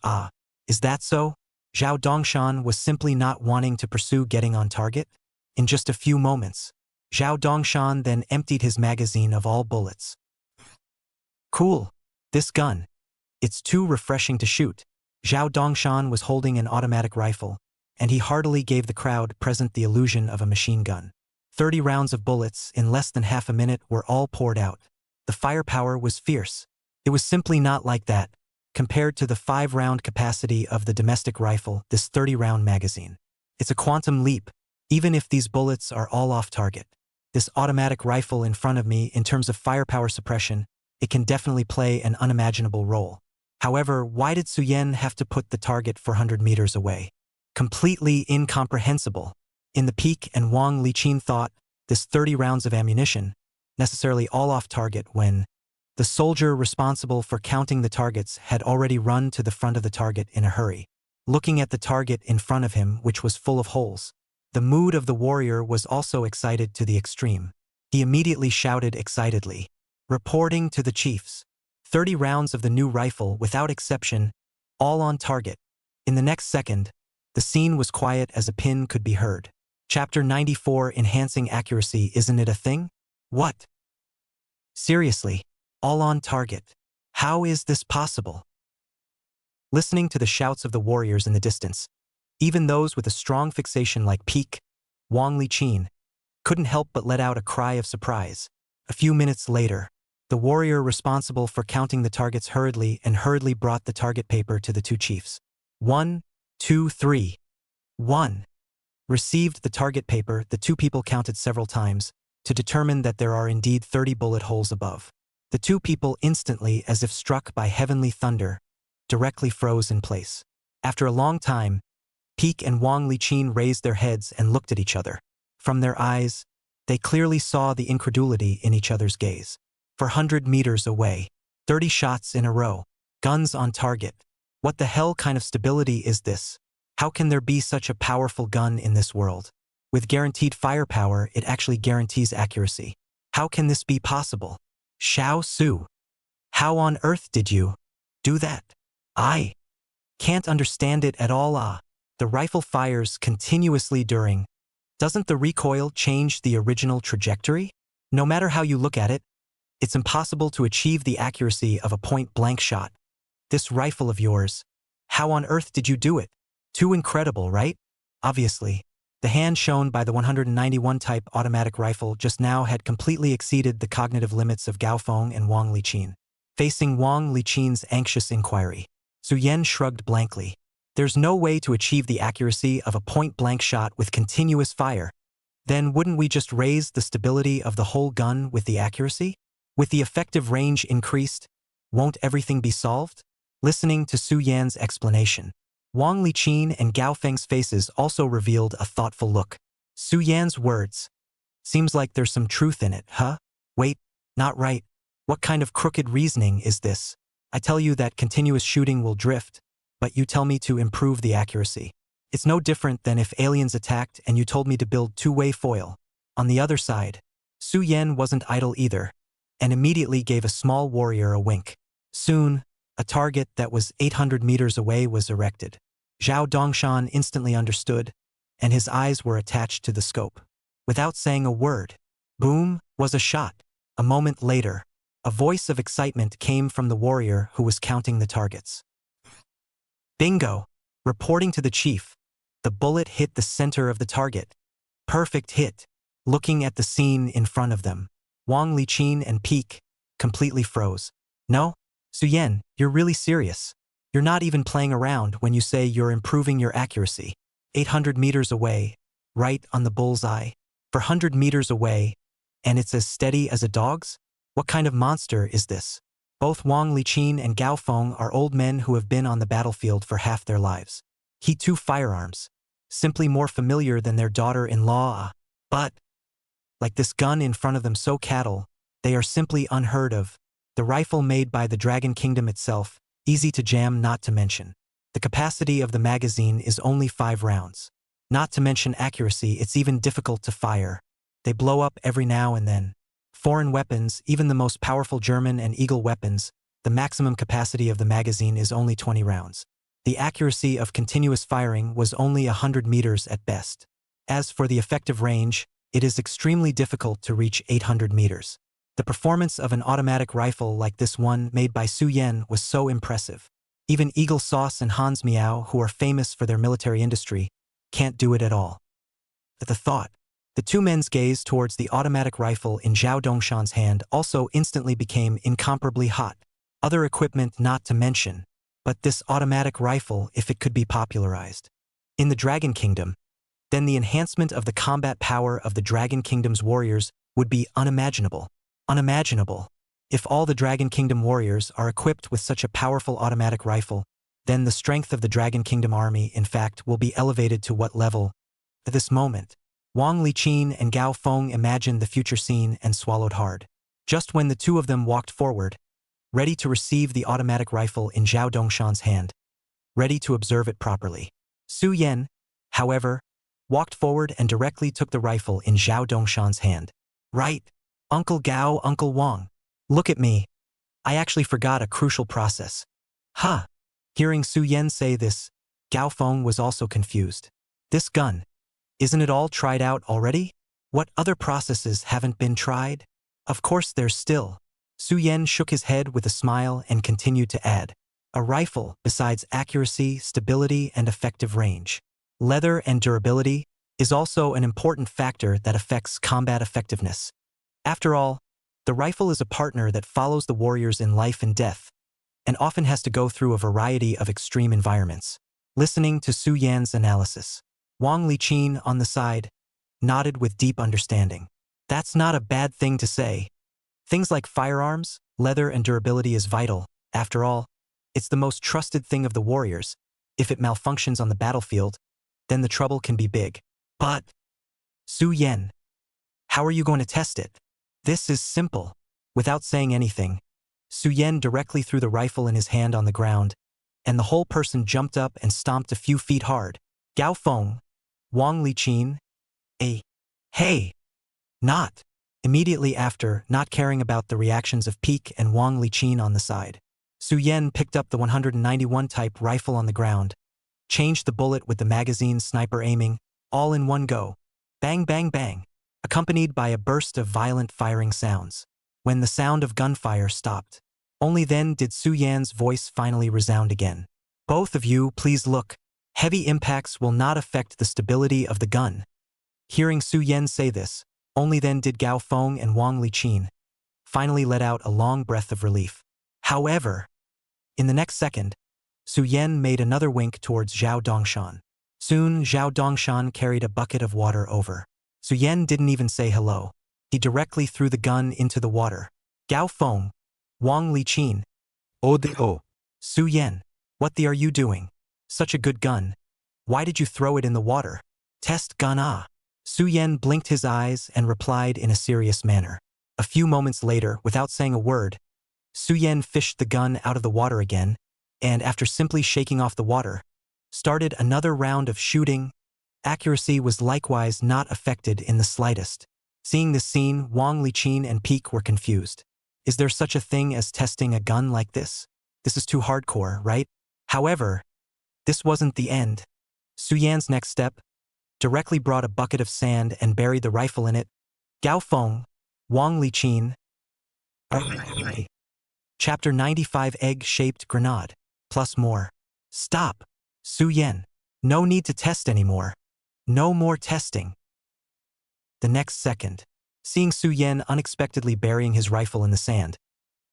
Is that so? Zhao Dongshan was simply not wanting to pursue getting on target. In just a few moments, Zhao Dongshan then emptied his magazine of all bullets. Cool. This gun. It's too refreshing to shoot. Zhao Dongshan was holding an automatic rifle, and he heartily gave the crowd present the illusion of a machine gun. 30 rounds of bullets in less than half a minute were all poured out. The firepower was fierce. It was simply not like that, compared to the 5-round capacity of the domestic rifle, this 30-round magazine. It's a quantum leap, even if these bullets are all off target. This automatic rifle in front of me, in terms of firepower suppression, it can definitely play an unimaginable role. However, why did Su Yan have to put the target 400 meters away? Completely incomprehensible. In the peak, and Wang Liqin thought, this 30 rounds of ammunition, necessarily all off target when the soldier responsible for counting the targets had already run to the front of the target in a hurry. Looking at the target in front of him, which was full of holes, the mood of the warrior was also excited to the extreme. He immediately shouted excitedly, reporting to the chiefs. 30 rounds of the new rifle, without exception, all on target. In the next second, the scene was quiet as a pin could be heard. Chapter 94, Enhancing Accuracy. Isn't it a thing? What? Seriously, all on target. How is this possible? Listening to the shouts of the warriors in the distance, even those with a strong fixation like Peak, Wang Liqin, couldn't help but let out a cry of surprise. A few minutes later, the warrior responsible for counting the targets hurriedly brought the target paper to the two chiefs. 1, 2, 3. 1. Received the target paper, the two people counted several times to determine that there are indeed 30 bullet holes above. The two people instantly, as if struck by heavenly thunder, directly froze in place. After a long time, Peak and Wang Liqin raised their heads and looked at each other. From their eyes, they clearly saw the incredulity in each other's gaze. 400 meters away, 30 shots in a row, guns on target. What the hell kind of stability is this? How can there be such a powerful gun in this world? With guaranteed firepower, it actually guarantees accuracy. How can this be possible? Xiao Su, how on earth did you do that? I can't understand it at all. The rifle fires continuously during. Doesn't the recoil change the original trajectory? No matter how you look at it, it's impossible to achieve the accuracy of a point-blank shot. This rifle of yours, how on earth did you do it? Too incredible, right? Obviously, the hand shown by the 191 type automatic rifle just now had completely exceeded the cognitive limits of Gao Feng and Wang Liqin. Facing Wang Liqin's anxious inquiry, Su Yan shrugged blankly. There's no way to achieve the accuracy of a point-blank shot with continuous fire. Then wouldn't we just raise the stability of the whole gun with the accuracy? With the effective range increased, won't everything be solved? Listening to Su Yan's explanation, Wang Liqin and Gao Feng's faces also revealed a thoughtful look. Su Yan's words. Seems like there's some truth in it, huh? Wait, not right. What kind of crooked reasoning is this? I tell you that continuous shooting will drift, but you tell me to improve the accuracy. It's no different than if aliens attacked and you told me to build two-way foil. On the other side, Su Yan wasn't idle either, and immediately gave a small warrior a wink. Soon, a target that was 800 meters away was erected. Zhao Dongshan instantly understood, and his eyes were attached to the scope. Without saying a word, boom, was a shot. A moment later, a voice of excitement came from the warrior who was counting the targets. Bingo! Reporting to the chief, the bullet hit the center of the target. Perfect hit. Looking at the scene in front of them, Wang Liqin and Peak completely froze. No? Su Yan, you're really serious. You're not even playing around when you say you're improving your accuracy. 800 meters away, right on the bullseye. For 100 meters away, and it's as steady as a dog's? What kind of monster is this? Both Wang Liqin and Gao Feng are old men who have been on the battlefield for half their lives. He too firearms, simply more familiar than their daughter-in-law. But, like this gun in front of them so cattle, they are simply unheard of. The rifle made by the Dragon Kingdom itself, easy to jam not to mention. The capacity of the magazine is only 5 rounds. Not to mention accuracy, it's even difficult to fire. They blow up every now and then. Foreign weapons, even the most powerful German and Eagle weapons, the maximum capacity of the magazine is only 20 rounds. The accuracy of continuous firing was only 100 meters at best. As for the effective range, it is extremely difficult to reach 800 meters. The performance of an automatic rifle like this one made by Su Yan was so impressive. Even Eagle Sauce and Hans Miao, who are famous for their military industry, can't do it at all. At the thought, the two men's gaze towards the automatic rifle in Zhao Dongshan's hand also instantly became incomparably hot. Other equipment not to mention, but this automatic rifle, if it could be popularized in the Dragon Kingdom, then the enhancement of the combat power of the Dragon Kingdom's warriors would be unimaginable. Unimaginable. If all the Dragon Kingdom warriors are equipped with such a powerful automatic rifle, then the strength of the Dragon Kingdom army, in fact, will be elevated to what level? At this moment, Wang Liqin and Gao Feng imagined the future scene and swallowed hard. Just when the two of them walked forward, ready to receive the automatic rifle in Zhao Dongshan's hand, ready to observe it properly. Su Yan, however, walked forward and directly took the rifle in Zhao Dongshan's hand. Right, Uncle Gao, Uncle Wang. Look at me. I actually forgot a crucial process. Huh. Hearing Su Yan say this, Gao Feng was also confused. This gun, isn't it all tried out already? What other processes haven't been tried? Of course there's still. Su Yan shook his head with a smile and continued to add. A rifle, besides accuracy, stability, and effective range, leather and durability, is also an important factor that affects combat effectiveness. After all, the rifle is a partner that follows the warriors in life and death, and often has to go through a variety of extreme environments. Listening to Su Yan's analysis, Wang Liqin, on the side, nodded with deep understanding. That's not a bad thing to say. Things like firearms, leather, and durability is vital. After all, it's the most trusted thing of the warriors. If it malfunctions on the battlefield, then the trouble can be big. But, Su Yan, how are you going to test it? This is simple. Without saying anything, Su Yan directly threw the rifle in his hand on the ground, and the whole person jumped up and stomped a few feet hard. Gao Feng, Wang Liqin, hey, not. Immediately after, not caring about the reactions of Peak and Wang Liqin on the side, Su Yan picked up the 191 type rifle on the ground, changed the bullet with the magazine sniper aiming, all in one go. Bang, bang, bang, accompanied by a burst of violent firing sounds. When the sound of gunfire stopped, only then did Su Yan's voice finally resound again. Both of you, please look. Heavy impacts will not affect the stability of the gun. Hearing Su Yan say this, only then did Gao Feng and Wang Liqin finally let out a long breath of relief. However, in the next second, Su Yan made another wink towards Zhao Dongshan. Soon, Zhao Dongshan carried a bucket of water over. Su Yan didn't even say hello. He directly threw the gun into the water. Gao Feng, Wang Liqin. Oh. Su Yan, what the are you doing? Such a good gun. Why did you throw it in the water? Test gun ah. Su Yan blinked his eyes and replied in a serious manner. A few moments later, without saying a word, Su Yan fished the gun out of the water again, and after simply shaking off the water, started another round of shooting. Accuracy was likewise not affected in the slightest. Seeing this scene, Wang Liqin and Peak were confused. Is there such a thing as testing a gun like this? This is too hardcore, right? However, this wasn't the end. Su Yan's next step directly brought a bucket of sand and buried the rifle in it. Gao Feng, Wang Liqin. Chapter 95 Egg-shaped grenade. Plus more. Stop. Su Yan. No need to test anymore. No more testing. The next second, seeing Su Yan unexpectedly burying his rifle in the sand,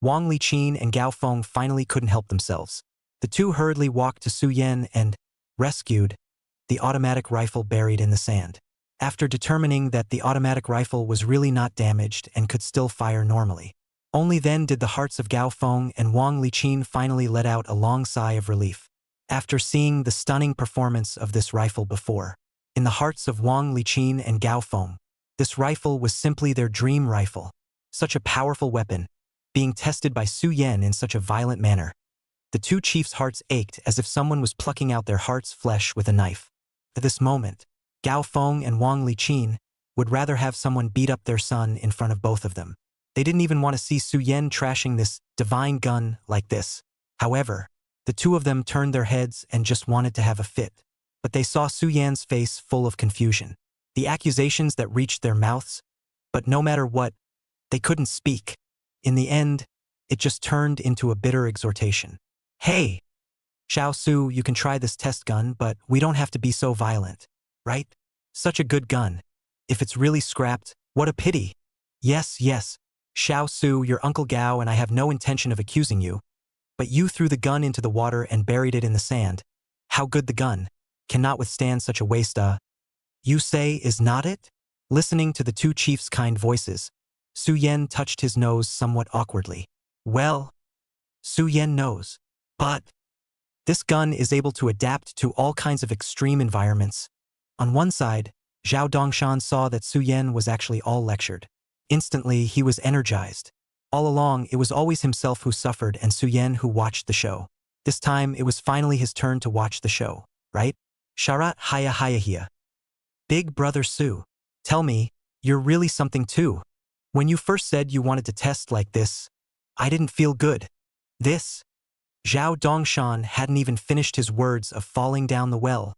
Wang Liqin and Gao Feng finally couldn't help themselves. The two hurriedly walked to Su Yan and rescued the automatic rifle buried in the sand. After determining that the automatic rifle was really not damaged and could still fire normally, only then did the hearts of Gao Feng and Wang Liqin finally let out a long sigh of relief. After seeing the stunning performance of this rifle before, in the hearts of Wang Liqin and Gao Feng, this rifle was simply their dream rifle. Such a powerful weapon, being tested by Su Yan in such a violent manner. The two chiefs' hearts ached as if someone was plucking out their heart's flesh with a knife. At this moment, Gao Feng and Wang Liqin would rather have someone beat up their son in front of both of them. They didn't even want to see Su Yan trashing this divine gun like this. However, the two of them turned their heads and just wanted to have a fit. But they saw Su Yan's face full of confusion. The accusations that reached their mouths, but no matter what, they couldn't speak. In the end, it just turned into a bitter exhortation. Hey! Xiao Su, you can try this test gun, but we don't have to be so violent, right? Such a good gun. If it's really scrapped, what a pity. Yes, Xiao Su, your Uncle Gao and I have no intention of accusing you, but you threw the gun into the water and buried it in the sand. How good the gun cannot withstand such a waste, you say, is not it? Listening to the two chiefs' kind voices, Su Yan touched his nose somewhat awkwardly. Well, Su Yan knows, but this gun is able to adapt to all kinds of extreme environments. On one side, Zhao Dongshan saw that Su Yan was actually all lectured. Instantly, he was energized. All along, it was always himself who suffered and Su Yan who watched the show. This time, it was finally his turn to watch the show, right? Sharat haya hiya. Big brother Su, tell me, you're really something too. When you first said you wanted to test like this, I didn't feel good. This? Zhao Dongshan hadn't even finished his words of falling down the well.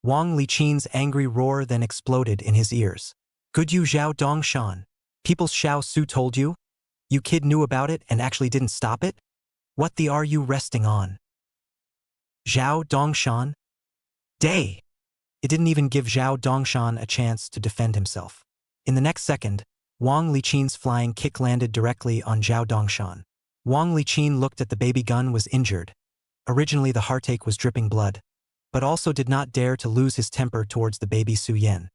Wang Liqin's angry roar then exploded in his ears. Good you Zhao Dongshan. People's Xiao Su told you? You kid knew about it and actually didn't stop it? What the are you resting on? Zhao Dongshan? Day! It didn't even give Zhao Dongshan a chance to defend himself. In the next second, Wang Liqin's flying kick landed directly on Zhao Dongshan. Wang Liqin looked at the baby gun was injured. Originally the heartache was dripping blood, but also did not dare to lose his temper towards the baby Su Yan.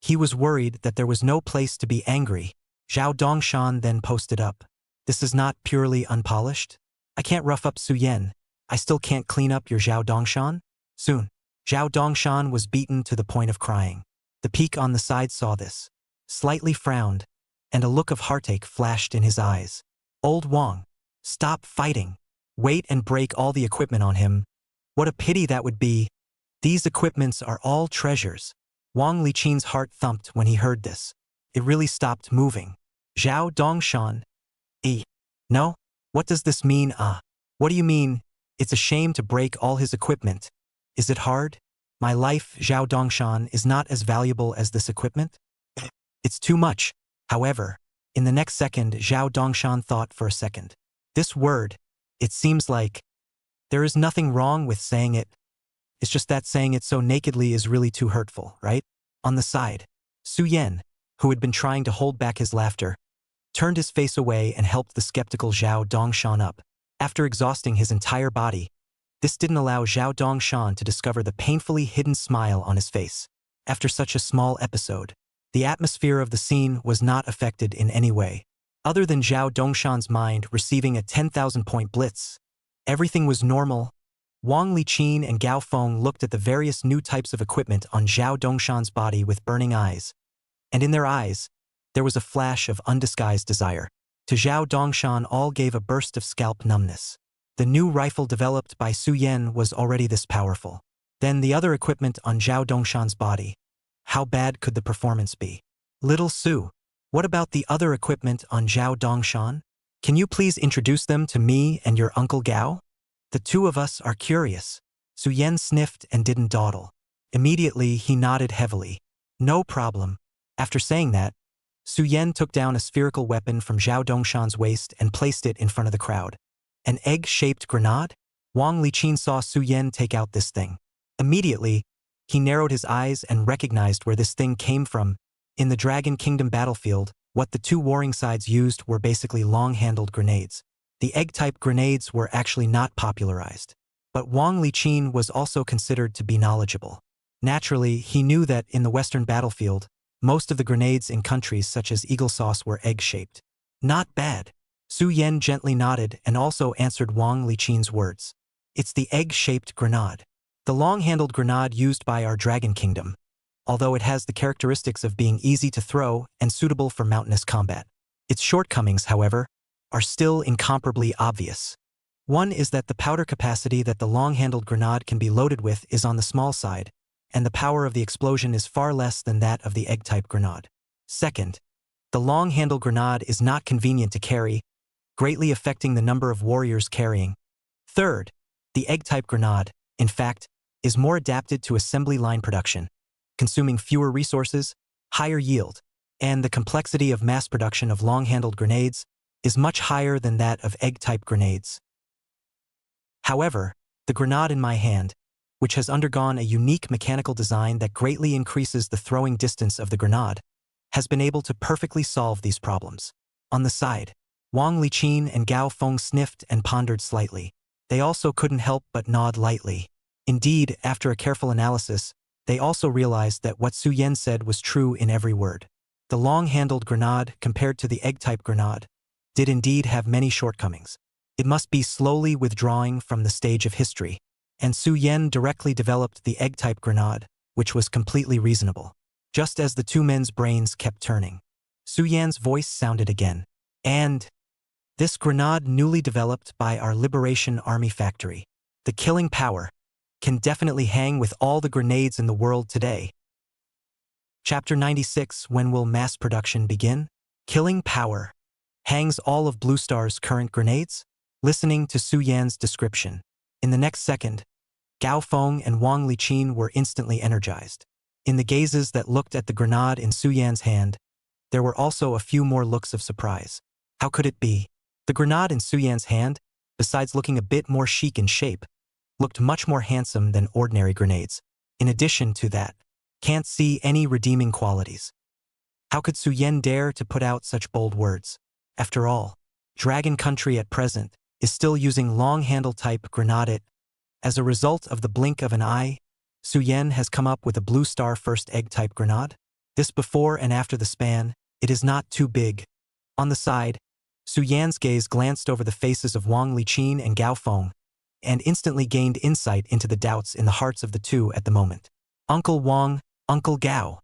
He was worried that there was no place to be angry. Zhao Dongshan then posted up. This is not purely unpolished? I can't rough up Su Yan. I still can't clean up your Zhao Dongshan? Soon, Zhao Dongshan was beaten to the point of crying. The Peak on the side saw this, slightly frowned, and a look of heartache flashed in his eyes. Old Wang, stop fighting. Wait and break all the equipment on him. What a pity that would be. These equipments are all treasures. Wang Liqin's heart thumped when he heard this. It really stopped moving. Zhao Dongshan. No? What does this mean, What do you mean? It's a shame to break all his equipment. Is it hard? My life, Zhao Dongshan, is not as valuable as this equipment? It's too much. However, in the next second, Zhao Dongshan thought for a second. This word, it seems like, there is nothing wrong with saying it. It's just that saying it so nakedly is really too hurtful, right? On the side, Su Yan, who had been trying to hold back his laughter, turned his face away and helped the skeptical Zhao Dongshan up. After exhausting his entire body, this didn't allow Zhao Dongshan to discover the painfully hidden smile on his face. After such a small episode, the atmosphere of the scene was not affected in any way. Other than Zhao Dongshan's mind receiving a 10,000-point blitz, everything was normal. Wang Liqin and Gao Feng looked at the various new types of equipment on Zhao Dongshan's body with burning eyes. And in their eyes, there was a flash of undisguised desire. To Zhao Dongshan all gave a burst of scalp numbness. The new rifle developed by Su Yan was already this powerful. Then the other equipment on Zhao Dongshan's body. How bad could the performance be? Little Su, what about the other equipment on Zhao Dongshan? Can you please introduce them to me and your Uncle Gao? The two of us are curious. Su Yan sniffed and didn't dawdle. Immediately, he nodded heavily. No problem. After saying that, Su Yan took down a spherical weapon from Zhao Dongshan's waist and placed it in front of the crowd. An egg-shaped grenade? Wang Liqin saw Su Yan take out this thing. Immediately, he narrowed his eyes and recognized where this thing came from. In the Dragon Kingdom battlefield, what the two warring sides used were basically long-handled grenades. The egg-type grenades were actually not popularized. But Wang Liqin was also considered to be knowledgeable. Naturally, he knew that in the Western battlefield, most of the grenades in countries such as Eagle Sauce were egg-shaped. Not bad. Su Yan gently nodded and also answered Wang Liqin's words. It's the egg-shaped grenade. The long-handled grenade used by our Dragon Kingdom, although it has the characteristics of being easy to throw and suitable for mountainous combat. Its shortcomings, however, are still incomparably obvious. One is that the powder capacity that the long-handled grenade can be loaded with is on the small side, and the power of the explosion is far less than that of the egg-type grenade. Second, the long-handled grenade is not convenient to carry, greatly affecting the number of warriors carrying. Third, the egg-type grenade, in fact, is more adapted to assembly line production, consuming fewer resources, higher yield, and the complexity of mass production of long-handled grenades is much higher than that of egg-type grenades. However, the grenade in my hand, which has undergone a unique mechanical design that greatly increases the throwing distance of the grenade, has been able to perfectly solve these problems. On the side, Wang Liqin and Gao Feng sniffed and pondered slightly. They also couldn't help but nod lightly. Indeed, after a careful analysis, they also realized that what Su Yan said was true in every word. The long-handled grenade, compared to the egg-type grenade, did indeed have many shortcomings. It must be slowly withdrawing from the stage of history, and Su Yan directly developed the egg-type grenade, which was completely reasonable. Just as the two men's brains kept turning, Su Yan's voice sounded again. And this grenade newly developed by our Liberation Army factory, the killing power, can definitely hang with all the grenades in the world today. Chapter 96. When will mass production begin? Killing power hangs all of Blue Star's current grenades? Listening to Su Yan's description, in the next second, Gao Feng and Wang Liqin were instantly energized. In the gazes that looked at the grenade in Su Yan's hand, there were also a few more looks of surprise. How could it be? The grenade in Su Yan's hand, besides looking a bit more chic in shape, looked much more handsome than ordinary grenades. In addition to that, can't see any redeeming qualities. How could Su Yan dare to put out such bold words? After all, Dragon Country at present is still using long-handle type grenade. As a result of the blink of an eye, Su Yan has come up with a Blue Star first egg-type grenade. This before and after the span, it is not too big. On the side, Su Yan's gaze glanced over the faces of Wang Liqin and Gao Feng, and instantly gained insight into the doubts in the hearts of the two at the moment. Uncle Wang, Uncle Gao,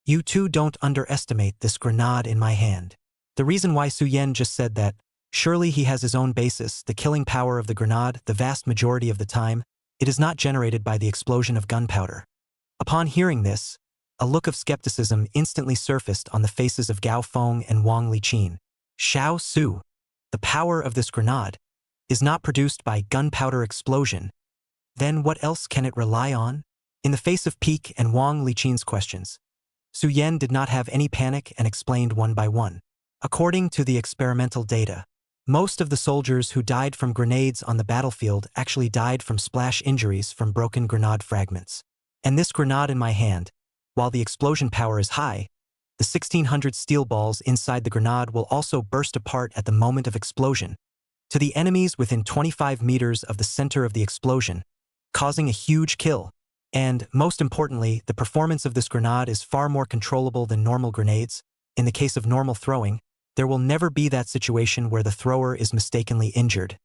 you two don't underestimate this grenade in my hand. The reason why Su Yan just said that, surely he has his own basis, the killing power of the grenade, the vast majority of the time, it is not generated by the explosion of gunpowder. Upon hearing this, a look of skepticism instantly surfaced on the faces of Gao Feng and Wang Liqin. Xiao Su, the power of this grenade, is not produced by gunpowder explosion. Then what else can it rely on? In the face of Peek and Wang Liqin's questions, Su Yan did not have any panic and explained one by one. According to the experimental data, most of the soldiers who died from grenades on the battlefield actually died from splash injuries from broken grenade fragments. And this grenade in my hand, while the explosion power is high, the 1600 steel balls inside the grenade will also burst apart at the moment of explosion, to the enemies within 25 meters of the center of the explosion, causing a huge kill. And, most importantly, the performance of this grenade is far more controllable than normal grenades. In the case of normal throwing, there will never be that situation where the thrower is mistakenly injured.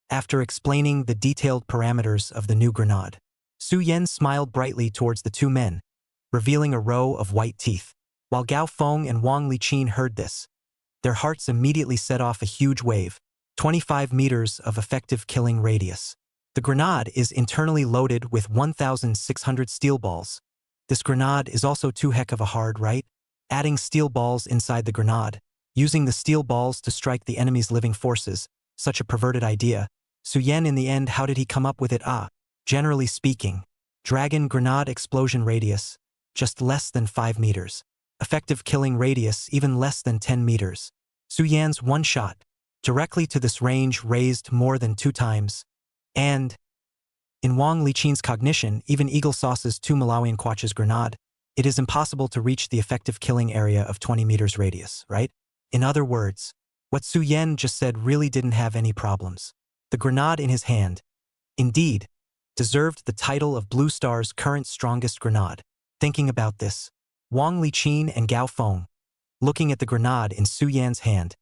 After explaining the detailed parameters of the new grenade, Su Yan smiled brightly towards the two men, revealing a row of white teeth. While Gao Feng and Wang Liqin heard this, their hearts immediately set off a huge wave, 25 meters of effective killing radius. The grenade is internally loaded with 1,600 steel balls. This grenade is also too heck of a hard, right? Adding steel balls inside the grenade, using the steel balls to strike the enemy's living forces, such a perverted idea. Su Yan in the end, how did he come up with it? Generally speaking, dragon grenade explosion radius, just less than 5 meters. Effective killing radius even less than 10 meters. Su Yan's one shot, directly to this range raised more than 2 times. And, in Wang Liqin's cognition, even Eagle Sauce's 2 Malawian Quatch's grenade, it is impossible to reach the effective killing area of 20 meters radius, right? In other words, what Su Yan just said really didn't have any problems. The grenade in his hand, indeed, deserved the title of Blue Star's current strongest grenade. Thinking about this, Wang Liqin and Gao Feng, looking at the grenade in Su Yan's hand,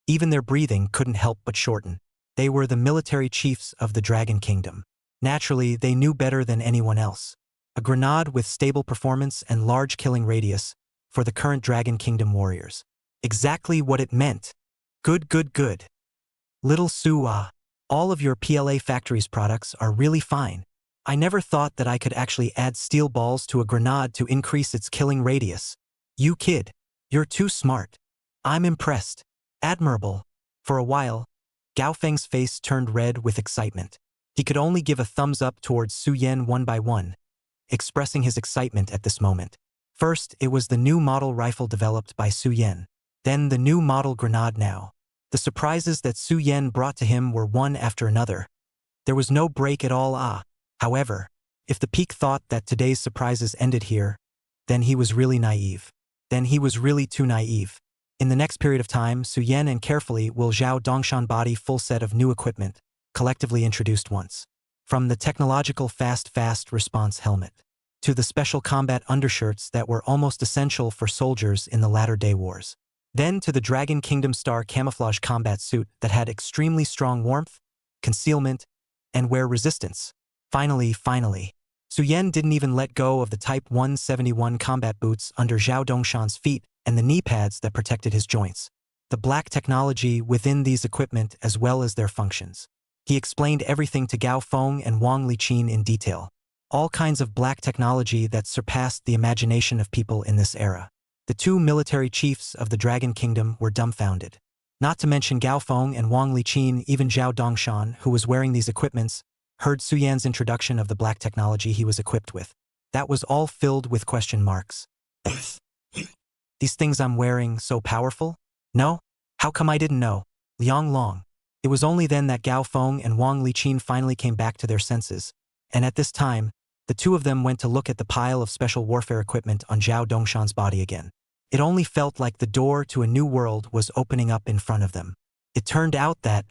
even their breathing couldn't help but shorten. They were the military chiefs of the Dragon Kingdom. Naturally, they knew better than anyone else. A grenade with stable performance and large killing radius for the current Dragon Kingdom warriors. Exactly what it meant. Good. Little Su, all of your PLA Factory's products are really fine. I never thought that I could actually add steel balls to a grenade to increase its killing radius. You kid, you're too smart. I'm impressed. Admirable. For a while, Gao Feng's face turned red with excitement. He could only give a thumbs up towards Su Yan one by one, expressing his excitement at this moment. First, it was the new model rifle developed by Su Yan. Then the new model grenade now. The surprises that Su Yan brought to him were one after another. There was no break at all. However, if the peak thought that today's surprises ended here, then he was really naive. Then he was really too naive. In the next period of time, Su Yan and carefully will Zhao Dongshan body full set of new equipment, collectively introduced once. From the technological fast response helmet, to the special combat undershirts that were almost essential for soldiers in the latter-day wars. Then to the Dragon Kingdom Star camouflage combat suit that had extremely strong warmth, concealment, and wear resistance. Finally, Su Yan didn't even let go of the Type 171 combat boots under Zhao Dongshan's feet and the knee pads that protected his joints. The black technology within these equipment as well as their functions. He explained everything to Gao Feng and Wang Liqin in detail. All kinds of black technology that surpassed the imagination of people in this era. The two military chiefs of the Dragon Kingdom were dumbfounded. Not to mention Gao Feng and Wang Liqin, even Zhao Dongshan, who was wearing these equipments, heard Su Yan's introduction of the black technology he was equipped with. That was all filled with question marks. These things I'm wearing so powerful? No? How come I didn't know? Liang Long. It was only then that Gao Feng and Wang Liqin finally came back to their senses, and at this time, the two of them went to look at the pile of special warfare equipment on Zhao Dongshan's body again. It only felt like the door to a new world was opening up in front of them. It turned out that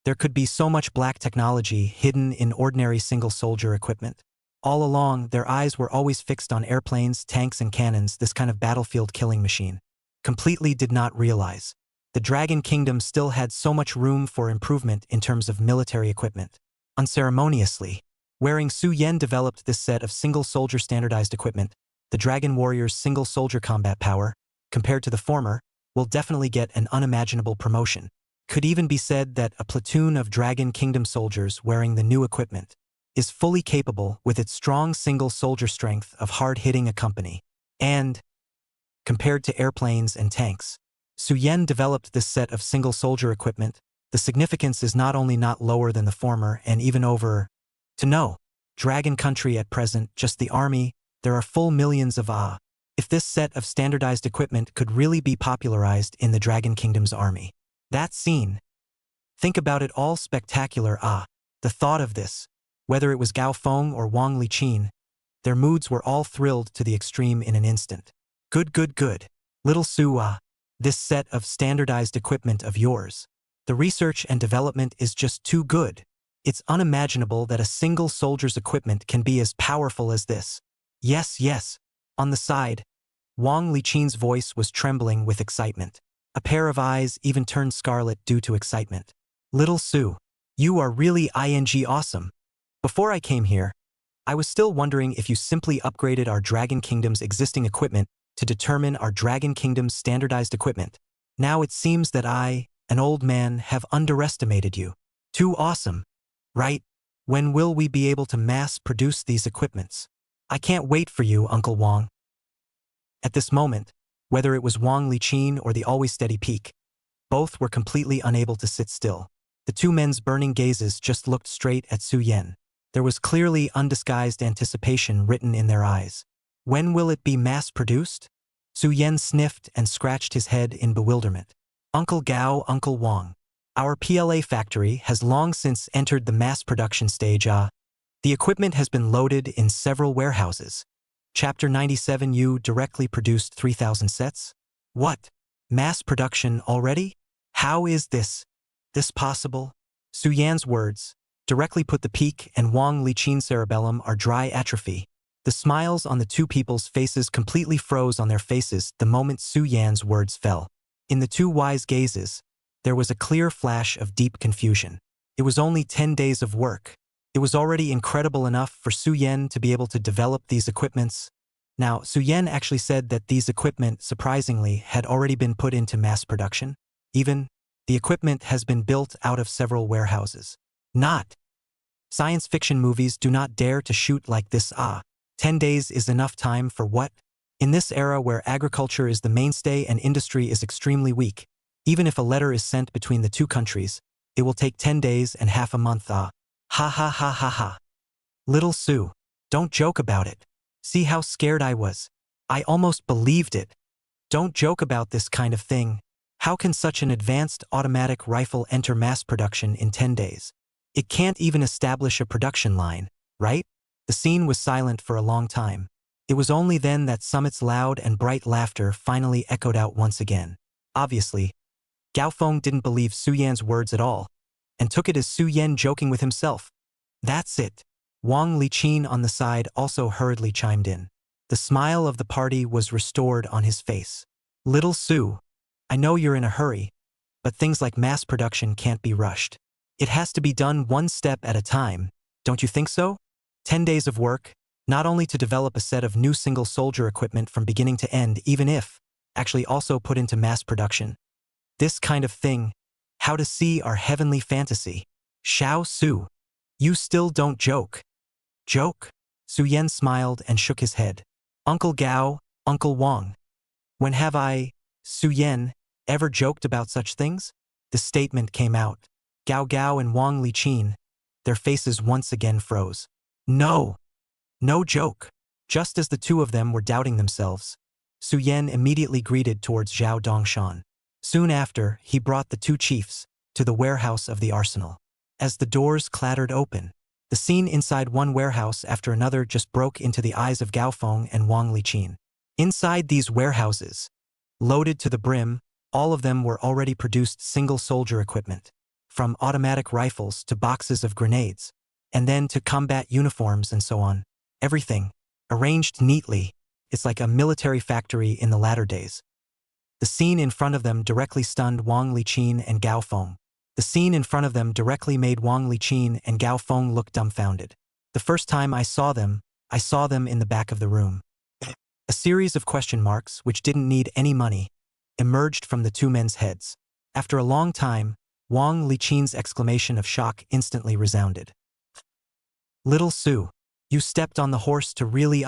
there could be so much black technology hidden in ordinary single-soldier equipment. All along, their eyes were always fixed on airplanes, tanks, and cannons, this kind of battlefield killing machine. Completely did not realize. The Dragon Kingdom still had so much room for improvement in terms of military equipment. Unceremoniously, wearing Su Yan developed this set of single-soldier standardized equipment, the Dragon Warrior's single-soldier combat power, compared to the former, will definitely get an unimaginable promotion. Could even be said that a platoon of Dragon Kingdom soldiers wearing the new equipment is fully capable with its strong single-soldier strength of hard-hitting a company. And, compared to airplanes and tanks, Su Yan developed this set of single-soldier equipment. The significance is not only not lower than the former and even over. To know, Dragon Country at present, just the army, there are full millions of If this set of standardized equipment could really be popularized in the Dragon Kingdom's army. That scene. Think about it, all spectacular. The thought of this, whether it was Gao Feng or Wang Liqin, their moods were all thrilled to the extreme in an instant. Good. Little Su, this set of standardized equipment of yours. The research and development is just too good. It's unimaginable that a single soldier's equipment can be as powerful as this. Yes. On the side, Wang Liqin's voice was trembling with excitement. A pair of eyes even turned scarlet due to excitement. Little Su, You are really awesome. Before I came here, I was still wondering if you simply upgraded our Dragon Kingdom's existing equipment to determine our Dragon Kingdom's standardized equipment. Now it seems that I, an old man, have underestimated you. Too awesome, right? When will we be able to mass-produce these equipments? I can't wait for you, Uncle Wang. At this moment, whether it was Wang Liqin or the always steady Peak, both were completely unable to sit still. The two men's burning gazes just looked straight at Su Yan. There was clearly undisguised anticipation written in their eyes. When will it be mass-produced? Su Yan sniffed and scratched his head in bewilderment. Uncle Gao, Uncle Wang. Our PLA factory has long since entered the mass production stage. The equipment has been loaded in several warehouses. Chapter 97. You directly produced 3,000 sets? What? Mass production already? How is this possible? Su Yan's words directly put the Peak and Wang Liqin cerebellum are dry atrophy. The smiles on the two people's faces completely froze on their faces the moment Su Yan's words fell. In the two wise gazes, there was a clear flash of deep confusion. It was only 10 days of work. It was already incredible enough for Su Yan to be able to develop these equipments. Now, Su Yan actually said that these equipment, surprisingly, had already been put into mass production. Even, the equipment has been built out of several warehouses. Not. Science fiction movies do not dare to shoot like this. 10 days is enough time for what? In this era where agriculture is the mainstay and industry is extremely weak, even if a letter is sent between the two countries, it will take 10 days and half a month. Ha ha ha ha ha. Little Su, don't joke about it. See how scared I was. I almost believed it. Don't joke about this kind of thing. How can such an advanced automatic rifle enter mass production in 10 days? It can't even establish a production line, right? The scene was silent for a long time. It was only then that Summit's loud and bright laughter finally echoed out once again. Obviously, Gao Feng didn't believe Su Yan's words at all, and took it as Su Yan joking with himself. That's it. Wang Liqin on the side also hurriedly chimed in. The smile of the party was restored on his face. Little Su, I know you're in a hurry, but things like mass production can't be rushed. It has to be done one step at a time, don't you think so? 10 days of work, not only to develop a set of new single soldier equipment from beginning to end, even if, actually also put into mass production. This kind of thing, how to see our heavenly fantasy. Xiao Su, you still don't joke. Joke? Su Yan smiled and shook his head. Uncle Gao, Uncle Wang. When have I, Su Yan, ever joked about such things? The statement came out. Gao Gao and Wang Liqin, their faces once again froze. No. No joke. Just as the two of them were doubting themselves, Su Yan immediately greeted towards Zhao Dongshan. Soon after, he brought the two chiefs to the warehouse of the arsenal. As the doors clattered open, the scene inside one warehouse after another just broke into the eyes of Gao Feng and Wang Liqin. Inside these warehouses, loaded to the brim, all of them were already produced single soldier equipment, from automatic rifles to boxes of grenades, and then to combat uniforms and so on. Everything, arranged neatly. It's like a military factory in the latter days. The scene in front of them directly stunned Wang Liqin and Gao Feng. The scene in front of them directly made Wang Liqin and Gao Feng look dumbfounded. The first time I saw them in the back of the room. A series of question marks, which didn't need any money, emerged from the two men's heads. After a long time, Wang Liqin's exclamation of shock instantly resounded. Little Su, you stepped on the horse to really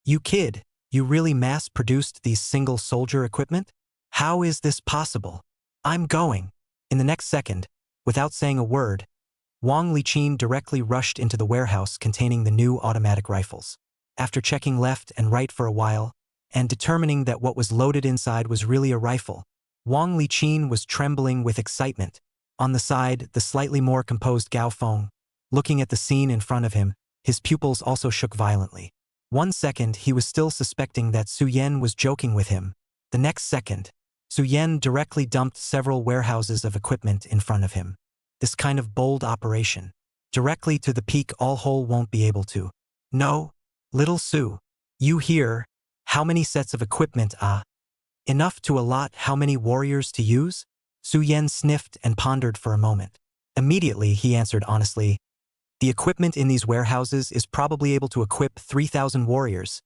You kid, you really mass-produced these single soldier equipment? How is this possible? I'm going. In the next second, without saying a word, Wang Liqin directly rushed into the warehouse containing the new automatic rifles. After checking left and right for a while, and determining that what was loaded inside was really a rifle, Wang Liqin was trembling with excitement. On the side, the slightly more composed Gao Feng, looking at the scene in front of him, his pupils also shook violently. 1 second, he was still suspecting that Su Yan was joking with him. The next second, Su Yan directly dumped several warehouses of equipment in front of him. This kind of bold operation, directly to the Peak all whole won't be able to. No, little Su, you hear, how many sets of equipment Enough to allot how many warriors to use? Su Yan sniffed and pondered for a moment. Immediately, he answered honestly, the equipment in these warehouses is probably able to equip 3,000 warriors.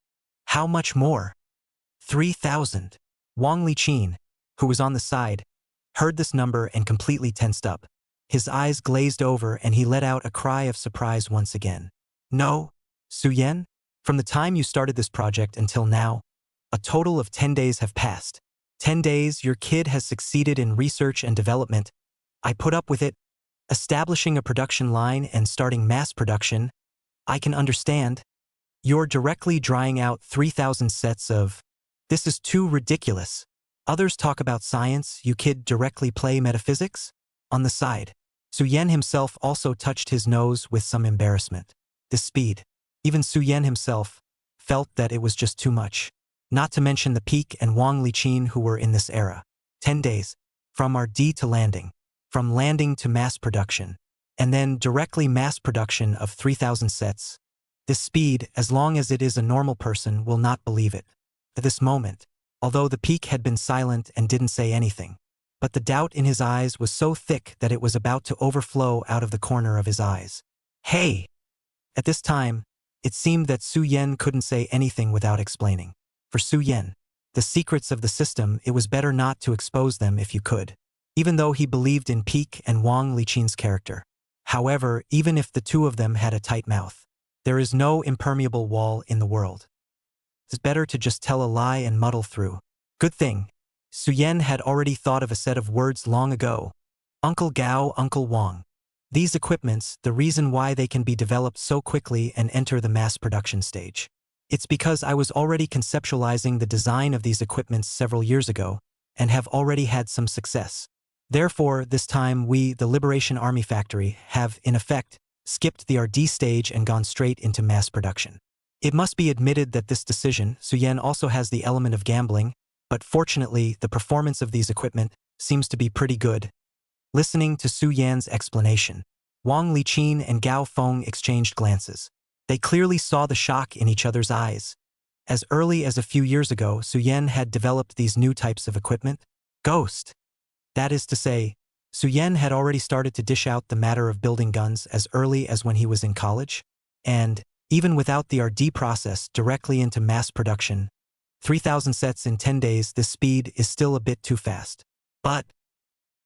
How much more? 3,000. Wang Liqin, who was on the side, heard this number and completely tensed up. His eyes glazed over and he let out a cry of surprise once again. No, Su Yan? From the time you started this project until now, a total of 10 days have passed. 10 days, your kid has succeeded in research and development. I put up with it. Establishing a production line and starting mass production, I can understand. You're directly drying out 3,000 sets of, this is too ridiculous. Others talk about science, you kid directly play metaphysics? On the side, Su Yan himself also touched his nose with some embarrassment. This speed, even Su Yan himself, felt that it was just too much. Not to mention the Peak and Wang Liqin who were in this era. 10 days, from RD to landing, from landing to mass production, and then directly mass production of 3,000 sets. This speed, as long as it is a normal person, will not believe it. At this moment, although the Peak had been silent and didn't say anything, but the doubt in his eyes was so thick that it was about to overflow out of the corner of his eyes. Hey! At this time, it seemed that Su Yan couldn't say anything without explaining. For Su Yan, the secrets of the system, it was better not to expose them if you could. Even though he believed in Peak and Wang Liqin's character. However, even if the two of them had a tight mouth, there is no impermeable wall in the world. It's better to just tell a lie and muddle through. Good thing, Su Yan had already thought of a set of words long ago. Uncle Gao, Uncle Wang. These equipments, the reason why they can be developed so quickly and enter the mass production stage. It's because I was already conceptualizing the design of these equipments several years ago, and have already had some success. Therefore, this time we, the Liberation Army Factory, have, in effect, skipped the RD stage and gone straight into mass production. It must be admitted that this decision, Su Yan, also has the element of gambling, but fortunately, the performance of these equipment seems to be pretty good. Listening to Su Yan's explanation, Wang Liqin and Gao Feng exchanged glances. They clearly saw the shock in each other's eyes. As early as a few years ago, Su Yan had developed these new types of equipment. Ghost. That is to say, Su Yan had already started to dish out the matter of building guns as early as when he was in college, and, even without the RD process directly into mass production, 3,000 sets in 10 days, this speed is still a bit too fast. But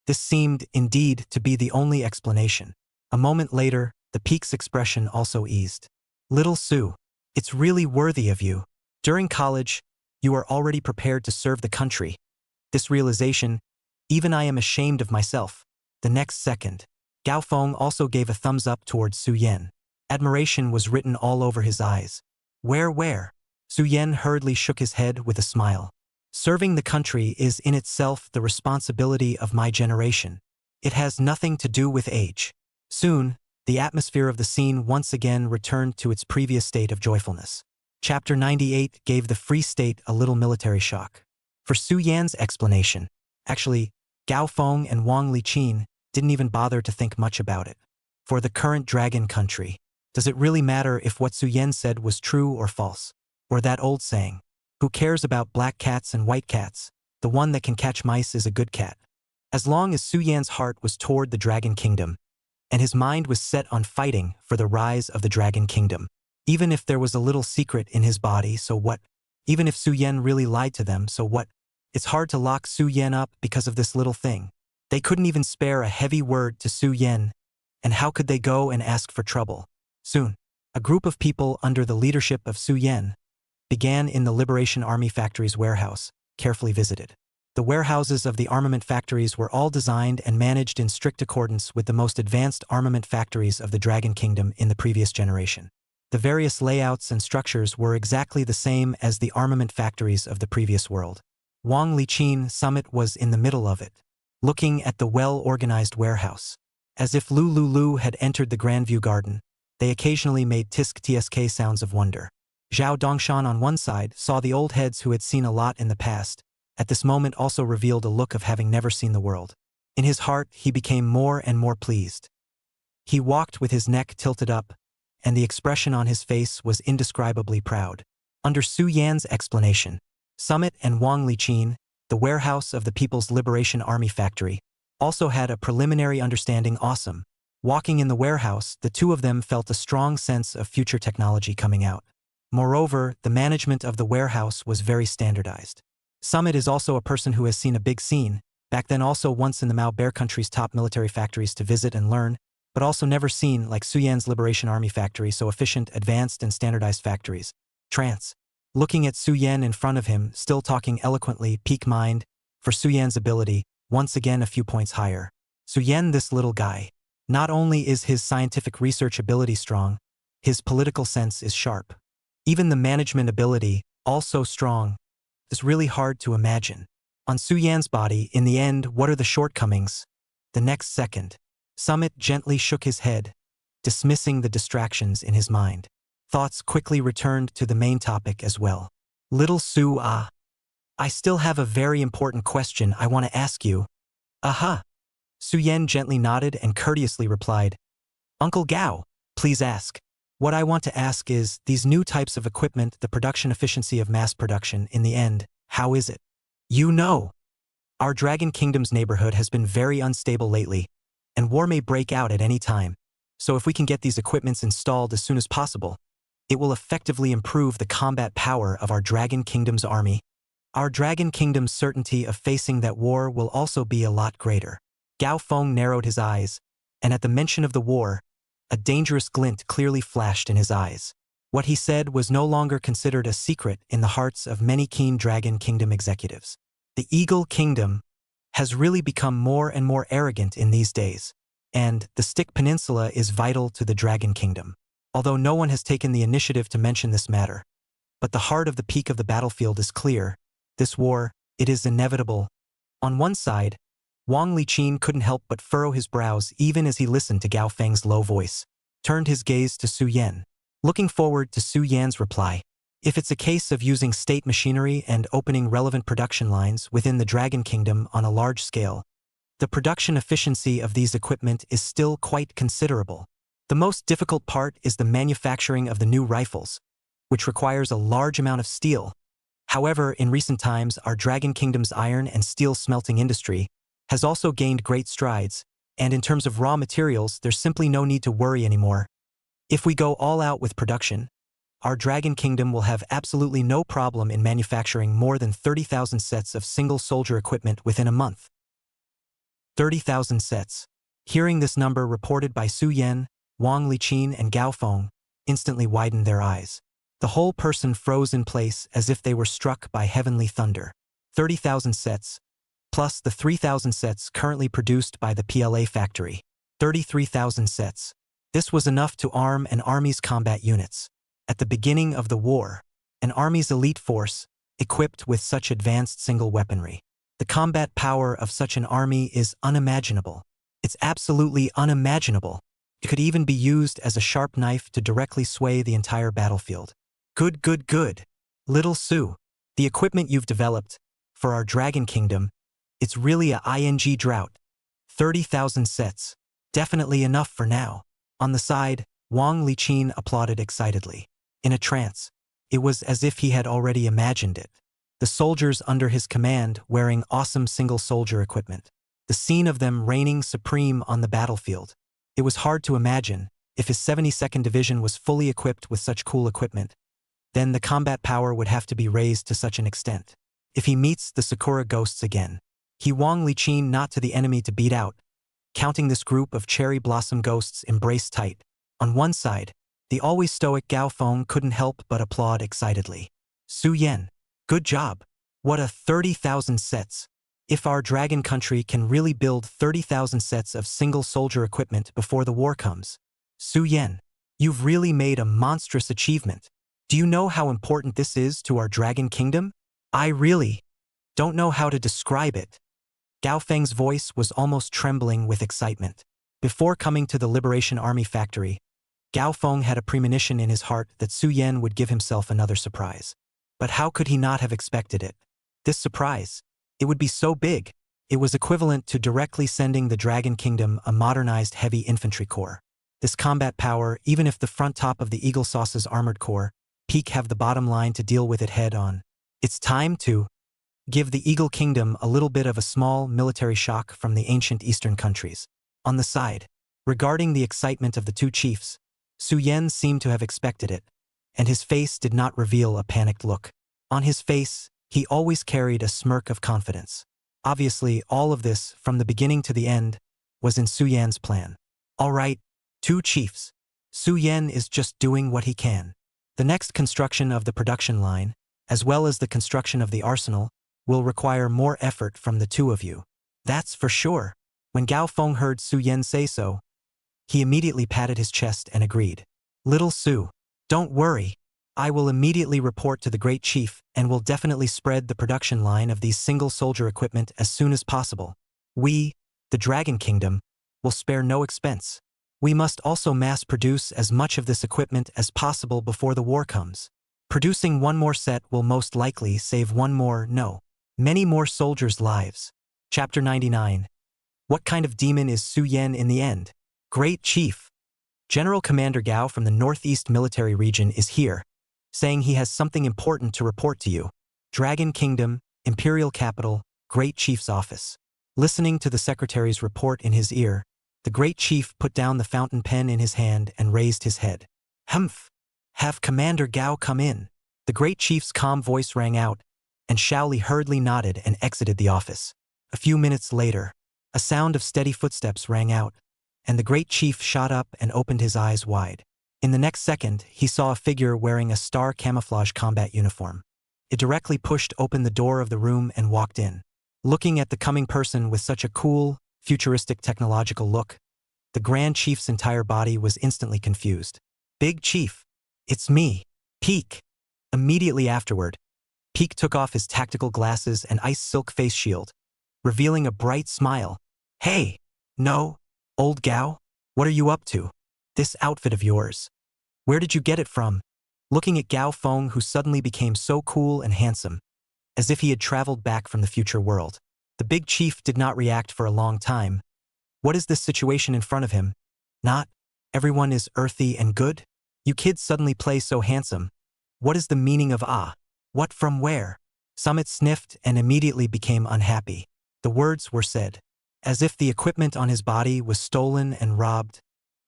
this seemed, indeed, to be the only explanation. A moment later, the Peak's expression also eased. Little Su, it's really worthy of you. During college, you are already prepared to serve the country. This realization, even I am ashamed of myself. The next second, Gao Feng also gave a thumbs up towards Su Yan. Admiration was written all over his eyes. Where? Su Yan hurriedly shook his head with a smile. Serving the country is in itself the responsibility of my generation. It has nothing to do with age. Soon, the atmosphere of the scene once again returned to its previous state of joyfulness. Chapter 98 gave the Free State a little military shock. For Su Yan's explanation, actually, Gao Feng and Wang Liqin didn't even bother to think much about it. For the current dragon country, does it really matter if what Su Yan said was true or false? Or that old saying, who cares about black cats and white cats? The one that can catch mice is a good cat. As long as Su Yan's heart was toward the Dragon Kingdom, and his mind was set on fighting for the rise of the Dragon Kingdom. Even if there was a little secret in his body, so what? Even if Su Yan really lied to them, so what? It's hard to lock Su Yan up because of this little thing. They couldn't even spare a heavy word to Su Yan, and how could they go and ask for trouble? Soon, a group of people under the leadership of Su Yan began in the Liberation Army Factory's warehouse, carefully visited. The warehouses of the armament factories were all designed and managed in strict accordance with the most advanced armament factories of the Dragon Kingdom in the previous generation. The various layouts and structures were exactly the same as the armament factories of the previous world. Wang Liqin Summit was in the middle of it, looking at the well-organized warehouse. As if Lu had entered the Grandview Garden, they occasionally made tisk-tsk sounds of wonder. Zhao Dongshan on one side saw the old heads who had seen a lot in the past, at this moment also revealed a look of having never seen the world. In his heart, he became more and more pleased. He walked with his neck tilted up, and the expression on his face was indescribably proud. Under Su Yan's explanation, Summit and Wang Liqin, the warehouse of the People's Liberation Army Factory, also had a preliminary understanding. Awesome. Walking in the warehouse, the two of them felt a strong sense of future technology coming out. Moreover, the management of the warehouse was very standardized. Summit is also a person who has seen a big scene, back then also once in the Mao Bear country's top military factories to visit and learn, but also never seen like Suyan's Liberation Army factory so efficient, advanced, and standardized factories. Trance. Looking at Suyan in front of him, still talking eloquently, peak mind, for Suyan's ability, once again a few points higher. Suyan, this little guy. Not only is his scientific research ability strong, his political sense is sharp. Even the management ability, also strong. It's really hard to imagine. On Suyan's body, in the end, what are the shortcomings? The next second, Summit gently shook his head, dismissing the distractions in his mind. Thoughts quickly returned to the main topic as well. Little Su, I still have a very important question I want to ask you. Aha. Suyan gently nodded and courteously replied, Uncle Gao, please ask. What I want to ask is, these new types of equipment, the production efficiency of mass production, in the end, how is it? You know, our Dragon Kingdom's neighborhood has been very unstable lately, and war may break out at any time. So if we can get these equipments installed as soon as possible, it will effectively improve the combat power of our Dragon Kingdom's army. Our Dragon Kingdom's certainty of facing that war will also be a lot greater. Gao Feng narrowed his eyes, and at the mention of the war, a dangerous glint clearly flashed in his eyes. What he said was no longer considered a secret in the hearts of many keen Dragon Kingdom executives. The Eagle Kingdom has really become more and more arrogant in these days, and the Stick Peninsula is vital to the Dragon Kingdom. Although no one has taken the initiative to mention this matter, but the heart of the peak of the battlefield is clear. This war, it is inevitable. On one side, Wang Liqin couldn't help but furrow his brows even as he listened to Gao Feng's low voice, turned his gaze to Su Yan, looking forward to Su Yan's reply. If it's a case of using state machinery and opening relevant production lines within the Dragon Kingdom on a large scale, the production efficiency of these equipment is still quite considerable. The most difficult part is the manufacturing of the new rifles, which requires a large amount of steel. However, in recent times, our Dragon Kingdom's iron and steel smelting industry has also gained great strides, and in terms of raw materials, there's simply no need to worry anymore. If we go all out with production, our Dragon Kingdom will have absolutely no problem in manufacturing more than 30,000 sets of single soldier equipment within a month. 30,000 sets. Hearing this number reported by Su Yan, Wang Liqin, and Gao Feng instantly widened their eyes. The whole person froze in place as if they were struck by heavenly thunder. 30,000 sets, plus the 3,000 sets currently produced by the PLA factory. 33,000 sets. This was enough to arm an army's combat units. At the beginning of the war, an army's elite force, equipped with such advanced single weaponry. The combat power of such an army is unimaginable. It's absolutely unimaginable. It could even be used as a sharp knife to directly sway the entire battlefield. Good, good, good. Little Su, the equipment you've developed for our Dragon Kingdom, it's really a ing drought. 30,000 sets. Definitely enough for now. On the side, Wang Liqin applauded excitedly. In a trance, it was as if he had already imagined it. The soldiers under his command wearing awesome single soldier equipment. The scene of them reigning supreme on the battlefield. It was hard to imagine, if his 72nd Division was fully equipped with such cool equipment, then the combat power would have to be raised to such an extent. If he meets the Sakura ghosts again, he Wang Liqin not to the enemy to beat out, counting this group of cherry blossom ghosts embraced tight. On one side, the always stoic Gao Feng couldn't help but applaud excitedly. Su Yan, good job. What a 30,000 sets. If our Dragon country can really build 30,000 sets of single soldier equipment before the war comes. Su Yan, you've really made a monstrous achievement. Do you know how important this is to our Dragon Kingdom? I really don't know how to describe it. Gao Feng's voice was almost trembling with excitement. Before coming to the Liberation Army factory, Gao Feng had a premonition in his heart that Su Yan would give himself another surprise. But how could he not have expected it? This surprise, it would be so big. It was equivalent to directly sending the Dragon Kingdom a modernized heavy infantry corps. This combat power, even if the front top of the Eagle Sauce's armored corps, peak have the bottom line to deal with it head on. It's time to give the Eagle Kingdom a little bit of a small military shock from the ancient Eastern countries. On the side, Regarding the excitement of the two chiefs, Su Yen seemed to have expected it, and his face did not reveal a panicked look. On his face, he always carried a smirk of confidence. Obviously, all of this, from the beginning to the end, was in Su Yan's plan. All right, two chiefs. Su Yen is just doing what he can. The next construction of the production line, as well as the construction of the arsenal, will require more effort from the two of you. That's for sure. When Gao Feng heard Su Yen say so, he immediately patted his chest and agreed. Little Su, don't worry. I will immediately report to the Great Chief and will definitely spread the production line of these single soldier equipment as soon as possible. We, the Dragon Kingdom, will spare no expense. We must also mass produce as much of this equipment as possible before the war comes. Producing one more set will most likely save many more soldiers' lives. Chapter 99. What kind of demon is Su Yen in the end? Great Chief. General Commander Gao from the Northeast Military Region is here, saying he has something important to report to you. Dragon Kingdom, Imperial Capital, Great Chief's office. Listening to the secretary's report in his ear, the Great Chief put down the fountain pen in his hand and raised his head. Humph! Have Commander Gao come in. The Great Chief's calm voice rang out, and Shaoli hurriedly nodded and exited the office. A few minutes later, a sound of steady footsteps rang out, and the Great Chief shot up and opened his eyes wide. In the next second, he saw a figure wearing a star camouflage combat uniform. It directly pushed open the door of the room and walked in. Looking at the coming person with such a cool, futuristic technological look, the Grand Chief's entire body was instantly confused. Big Chief, it's me, Peak. Immediately afterward, Peak took off his tactical glasses and ice silk face shield, revealing a bright smile. Hey, no, old Gao, what are you up to? This outfit of yours. Where did you get it from? Looking at Gao Feng, who suddenly became so cool and handsome, as if he had traveled back from the future world. The Big Chief did not react for a long time. What is this situation in front of him? Not everyone is earthy and good? You kids suddenly play so handsome. What is the meaning of what from where? Summit sniffed and immediately became unhappy. The words were said, as if the equipment on his body was stolen and robbed.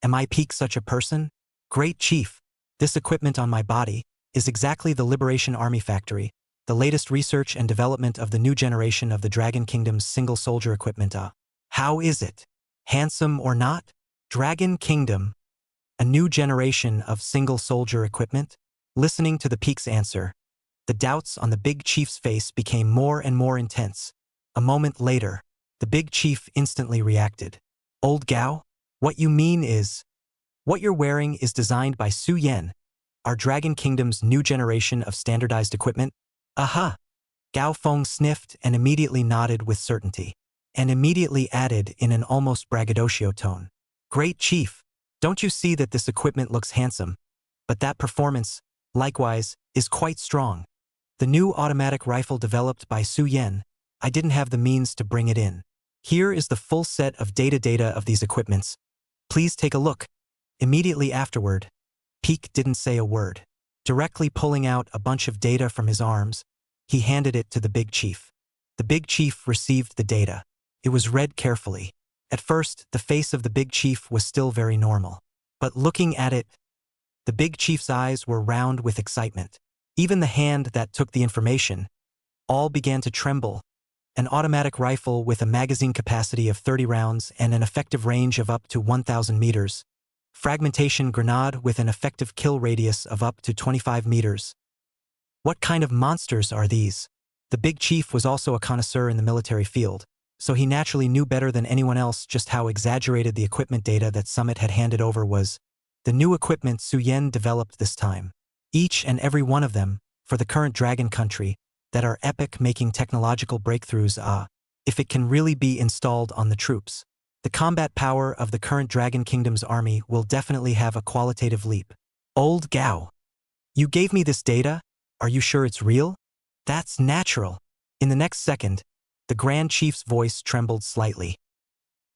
Am I Peak such a person? Great Chief, this equipment on my body is exactly the Liberation Army factory, the latest research and development of the new generation of the Dragon Kingdom's single soldier equipment. How is it? Handsome or not? Dragon Kingdom, a new generation of single soldier equipment? Listening to the Peak's answer, the doubts on the Big Chief's face became more and more intense. A moment later, the Big Chief instantly reacted. Old Gao, what you mean is, what you're wearing is designed by Su Yen, our Dragon Kingdom's new generation of standardized equipment? Aha! Gao Feng sniffed and immediately nodded with certainty, and immediately added in an almost braggadocio tone. Great Chief, don't you see that this equipment looks handsome, but that performance, likewise, is quite strong. The new automatic rifle developed by Su Yen, I didn't have the means to bring it in. Here is the full set of data of these equipments. Please take a look. Immediately afterward, Peak didn't say a word. Directly pulling out a bunch of data from his arms, he handed it to the Big Chief. The Big Chief received the data. It was read carefully. At first, the face of the Big Chief was still very normal. But looking at it, the Big Chief's eyes were round with excitement. Even the hand that took the information, all began to tremble. An automatic rifle with a magazine capacity of 30 rounds and an effective range of up to 1,000 meters. Fragmentation grenade with an effective kill radius of up to 25 meters. What kind of monsters are these? The Big Chief was also a connoisseur in the military field, so he naturally knew better than anyone else just how exaggerated the equipment data that Summit had handed over was. The new equipment Su Yen developed this time, each and every one of them, for the current Dragon Country, that are epic, making technological breakthroughs. If it can really be installed on the troops, the combat power of the current Dragon Kingdom's army will definitely have a qualitative leap. Old Gao, you gave me this data? Are you sure it's real? That's natural. In the next second, the Grand Chief's voice trembled slightly.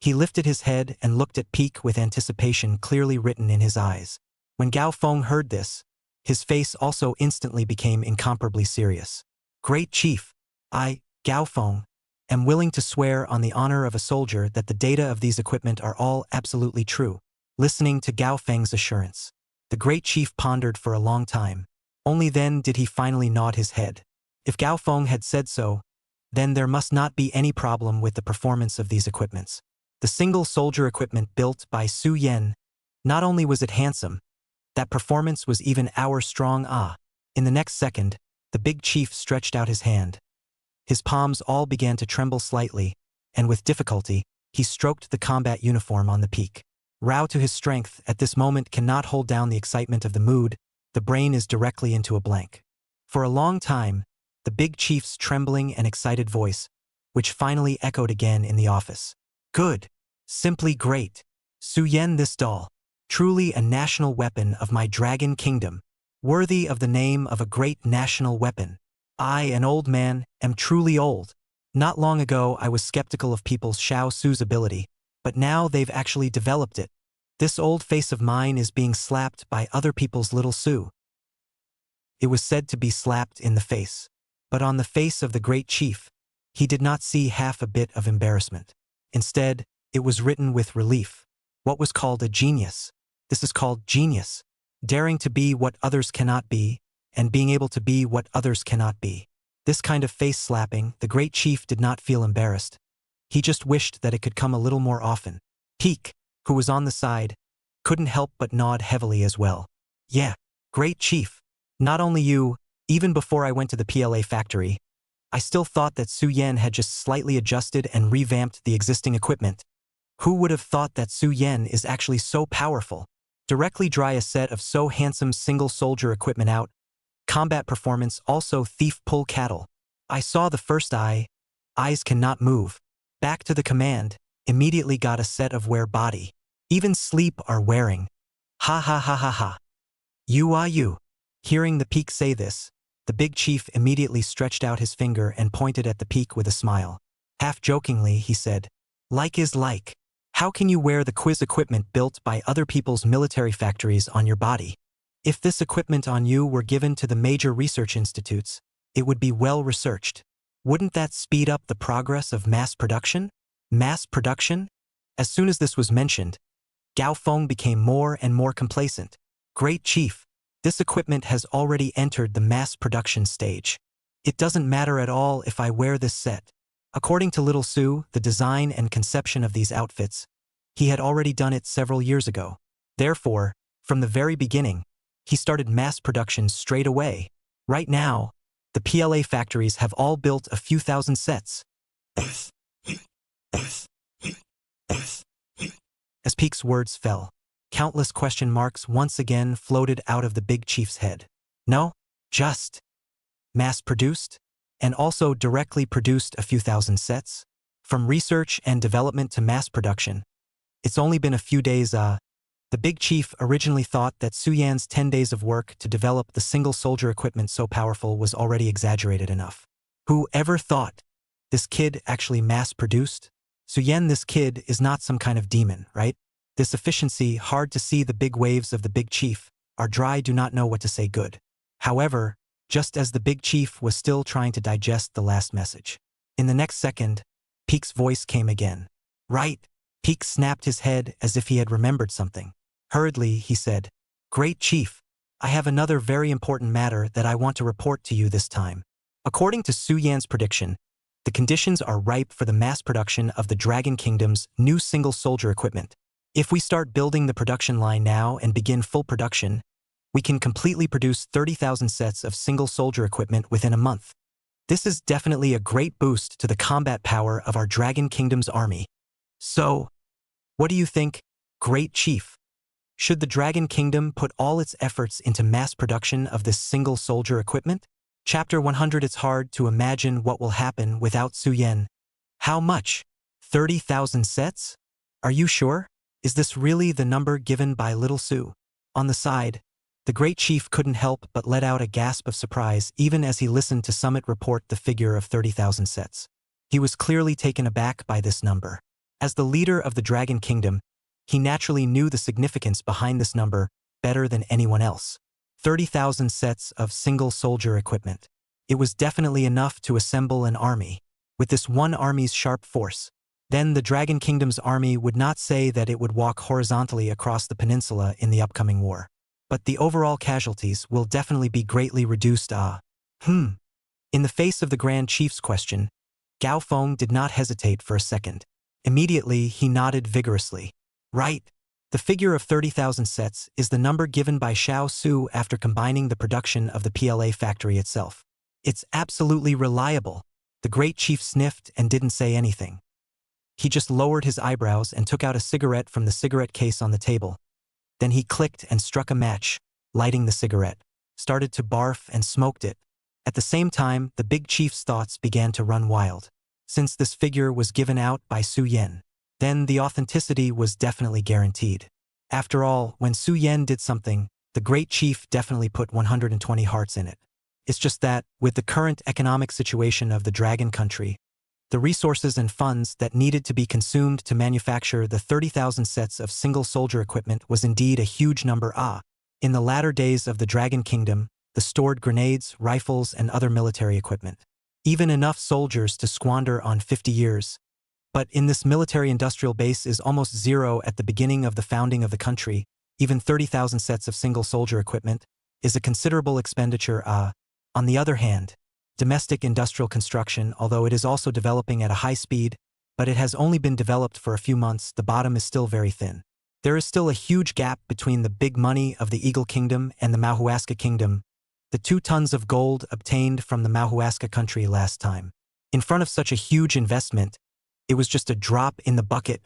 He lifted his head and looked at Peak with anticipation clearly written in his eyes. When Gao Feng heard this, his face also instantly became incomparably serious. Great Chief, Gao Feng, am willing to swear on the honor of a soldier that the data of these equipment are all absolutely true. Listening to Gao Feng's assurance, the great chief pondered for a long time. Only then did he finally nod his head. If Gao Feng had said so, then there must not be any problem with the performance of these equipments. The single soldier equipment built by Su Yan, not only was it handsome, that performance was even our strong ah. In the next second, the big chief stretched out his hand. His palms all began to tremble slightly, and with difficulty, he stroked the combat uniform on the peak. Rao to his strength at this moment cannot hold down the excitement of the mood, the brain is directly into a blank. For a long time, the big chief's trembling and excited voice, which finally echoed again in the office. Good. Simply great. Su Yan this doll. Truly a national weapon of my dragon kingdom. Worthy of the name of a great national weapon. I, an old man, am truly old. Not long ago I was skeptical of people's Xiao Su's ability, but now they've actually developed it. This old face of mine is being slapped by other people's little Su. It was said to be slapped in the face. But on the face of the great chief, he did not see half a bit of embarrassment. Instead, it was written with relief. What was called a genius? This is called genius. Daring to be what others cannot be, and being able to be what others cannot be. This kind of face slapping, the great chief did not feel embarrassed. He just wished that it could come a little more often. Peek, who was on the side, couldn't help but nod heavily as well. Yeah, great chief. Not only you, even before I went to the PLA factory, I still thought that Su Yan had just slightly adjusted and revamped the existing equipment. Who would have thought that Su Yan is actually so powerful? Directly dry a set of so handsome single soldier equipment out. Combat performance also thief pull cattle. I saw the first eye. Eyes cannot move. Back to the command. Immediately got a set of wear body. Even sleep are wearing. Ha ha ha ha ha. You are you. Hearing the peak say this, the big chief immediately stretched out his finger and pointed at the peak with a smile. Half jokingly, he said, like is like. How can you wear the quiz equipment built by other people's military factories on your body? If this equipment on you were given to the major research institutes, it would be well researched. Wouldn't that speed up the progress of mass production? Mass production? As soon as this was mentioned, Gao Feng became more and more complacent. Great chief, this equipment has already entered the mass production stage. It doesn't matter at all if I wear this set. According to Little Su, the design and conception of these outfits, he had already done it several years ago. Therefore, from the very beginning, he started mass production straight away. Right now, the PLA factories have all built a few thousand sets. As Peek's words fell, countless question marks once again floated out of the big chief's head. No, just mass-produced, and also directly produced a few thousand sets? From research and development to mass production, it's only been a few days. The big chief originally thought that Su Yan's 10 days of work to develop the single soldier equipment so powerful was already exaggerated enough. Who ever thought this kid actually mass-produced? Su Yan, this kid is not some kind of demon, right? This efficiency, hard to see the big waves of the big chief, are dry, do not know what to say good. However, just as the big chief was still trying to digest the last message, in the next second, Peek's voice came again. Right. Peek snapped his head as if he had remembered something. Hurriedly, he said, Great Chief, I have another very important matter that I want to report to you this time. According to Su Yan's prediction, the conditions are ripe for the mass production of the Dragon Kingdom's new single soldier equipment. If we start building the production line now and begin full production, we can completely produce 30,000 sets of single soldier equipment within a month. This is definitely a great boost to the combat power of our Dragon Kingdom's army. So, what do you think, Great Chief? Should the Dragon Kingdom put all its efforts into mass production of this single soldier equipment? Chapter 100. It's hard to imagine what will happen without Su Yan. How much? 30,000 sets? Are you sure? Is this really the number given by Little Su? On the side, the great chief couldn't help but let out a gasp of surprise even as he listened to Summit report the figure of 30,000 sets. He was clearly taken aback by this number. As the leader of the Dragon Kingdom, he naturally knew the significance behind this number better than anyone else. 30,000 sets of single soldier equipment. It was definitely enough to assemble an army. with this one army's sharp force. Then the Dragon Kingdom's army would not say that it would walk horizontally across the peninsula in the upcoming war. But the overall casualties will definitely be greatly reduced. In the face of the Grand Chief's question, Gao Feng did not hesitate for a second. Immediately, he nodded vigorously. Right. The figure of 30,000 sets is the number given by Xiao Su after combining the production of the PLA factory itself. It's absolutely reliable. The Great Chief sniffed and didn't say anything. He just lowered his eyebrows and took out a cigarette from the cigarette case on the table. Then he clicked and struck a match, lighting the cigarette, started to barf and smoked it. At the same time, the Big Chief's thoughts began to run wild. Since this figure was given out by Su Yan, then the authenticity was definitely guaranteed. After all, when Su Yan did something, the Great Chief definitely put 120 hearts in it. It's just that, with the current economic situation of the Dragon Country, the resources and funds that needed to be consumed to manufacture the 30,000 sets of single soldier equipment was indeed a huge number. In the latter days of the Dragon Kingdom, the stored grenades, rifles, and other military equipment. Even enough soldiers to squander on 50 years. But in this military-industrial base is almost zero at the beginning of the founding of the country. Even 30,000 sets of single soldier equipment is a considerable expenditure. On the other hand, domestic industrial construction, although it is also developing at a high speed, but it has only been developed for a few months, the bottom is still very thin. There is still a huge gap between the big money of the Eagle Kingdom and the Manhwaesca Kingdom, the 2 tons of gold obtained from the Manhwaesca country last time. In front of such a huge investment, it was just a drop in the bucket.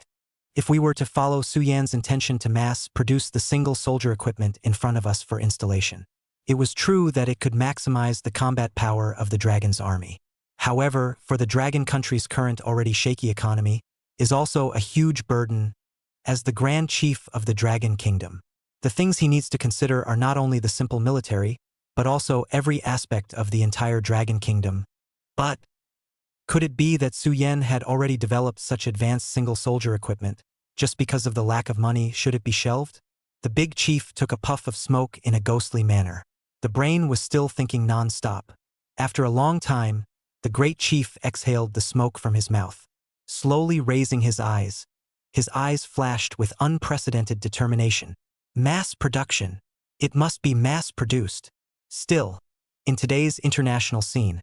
If we were to follow Su Yan's intention to mass-produce the single soldier equipment in front of us for installation, it was true that it could maximize the combat power of the Dragon's army. However, for the Dragon Country's current already shaky economy, is also a huge burden. As the Grand Chief of the Dragon Kingdom, the things he needs to consider are not only the simple military, but also every aspect of the entire Dragon Kingdom. But could it be that Su Yan had already developed such advanced single soldier equipment? Just because of the lack of money, should it be shelved? The Big Chief took a puff of smoke in a ghostly manner. The brain was still thinking non-stop. After a long time, the Great Chief exhaled the smoke from his mouth, slowly raising his eyes. His eyes flashed with unprecedented determination. Mass production. It must be mass-produced. Still, in today's international scene,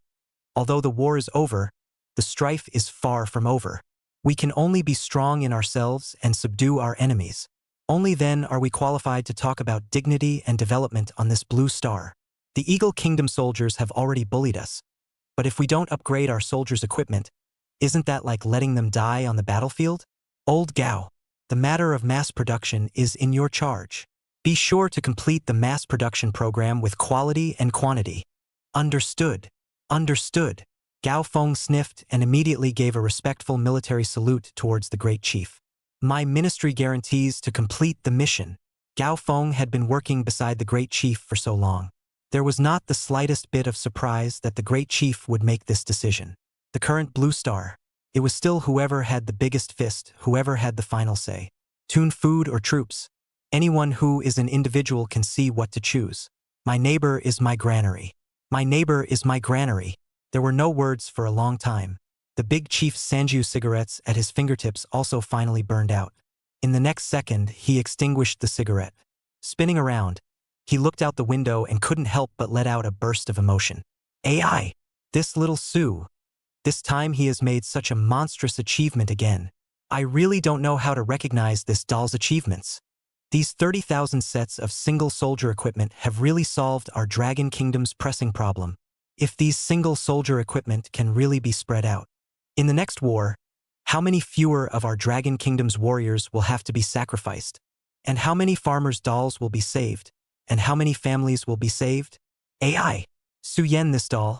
although the war is over, the strife is far from over. We can only be strong in ourselves and subdue our enemies. Only then are we qualified to talk about dignity and development on this blue star. The Eagle Kingdom soldiers have already bullied us. But if we don't upgrade our soldiers' equipment, isn't that like letting them die on the battlefield? Old Gao, the matter of mass production is in your charge. Be sure to complete the mass production program with quality and quantity. Understood. Understood. Gao Feng sniffed and immediately gave a respectful military salute towards the Great Chief. My ministry guarantees to complete the mission. Gao Feng had been working beside the Great Chief for so long. There was not the slightest bit of surprise that the Great Chief would make this decision. The current blue star. It was still whoever had the biggest fist, whoever had the final say. Tune food or troops. Anyone who is an individual can see what to choose. My neighbor is my granary. My neighbor is my granary. There were no words for a long time. The Big Chief's Sanju cigarettes at his fingertips also finally burned out. In the next second, he extinguished the cigarette. Spinning around, he looked out the window and couldn't help but let out a burst of emotion. AI! This little Su. This time he has made such a monstrous achievement again. I really don't know how to recognize this doll's achievements. These 30,000 sets of single soldier equipment have really solved our Dragon Kingdom's pressing problem. If these single soldier equipment can really be spread out. In the next war, how many fewer of our Dragon Kingdom's warriors will have to be sacrificed? And how many farmers' dolls will be saved? And how many families will be saved? AI. Su Yan this doll.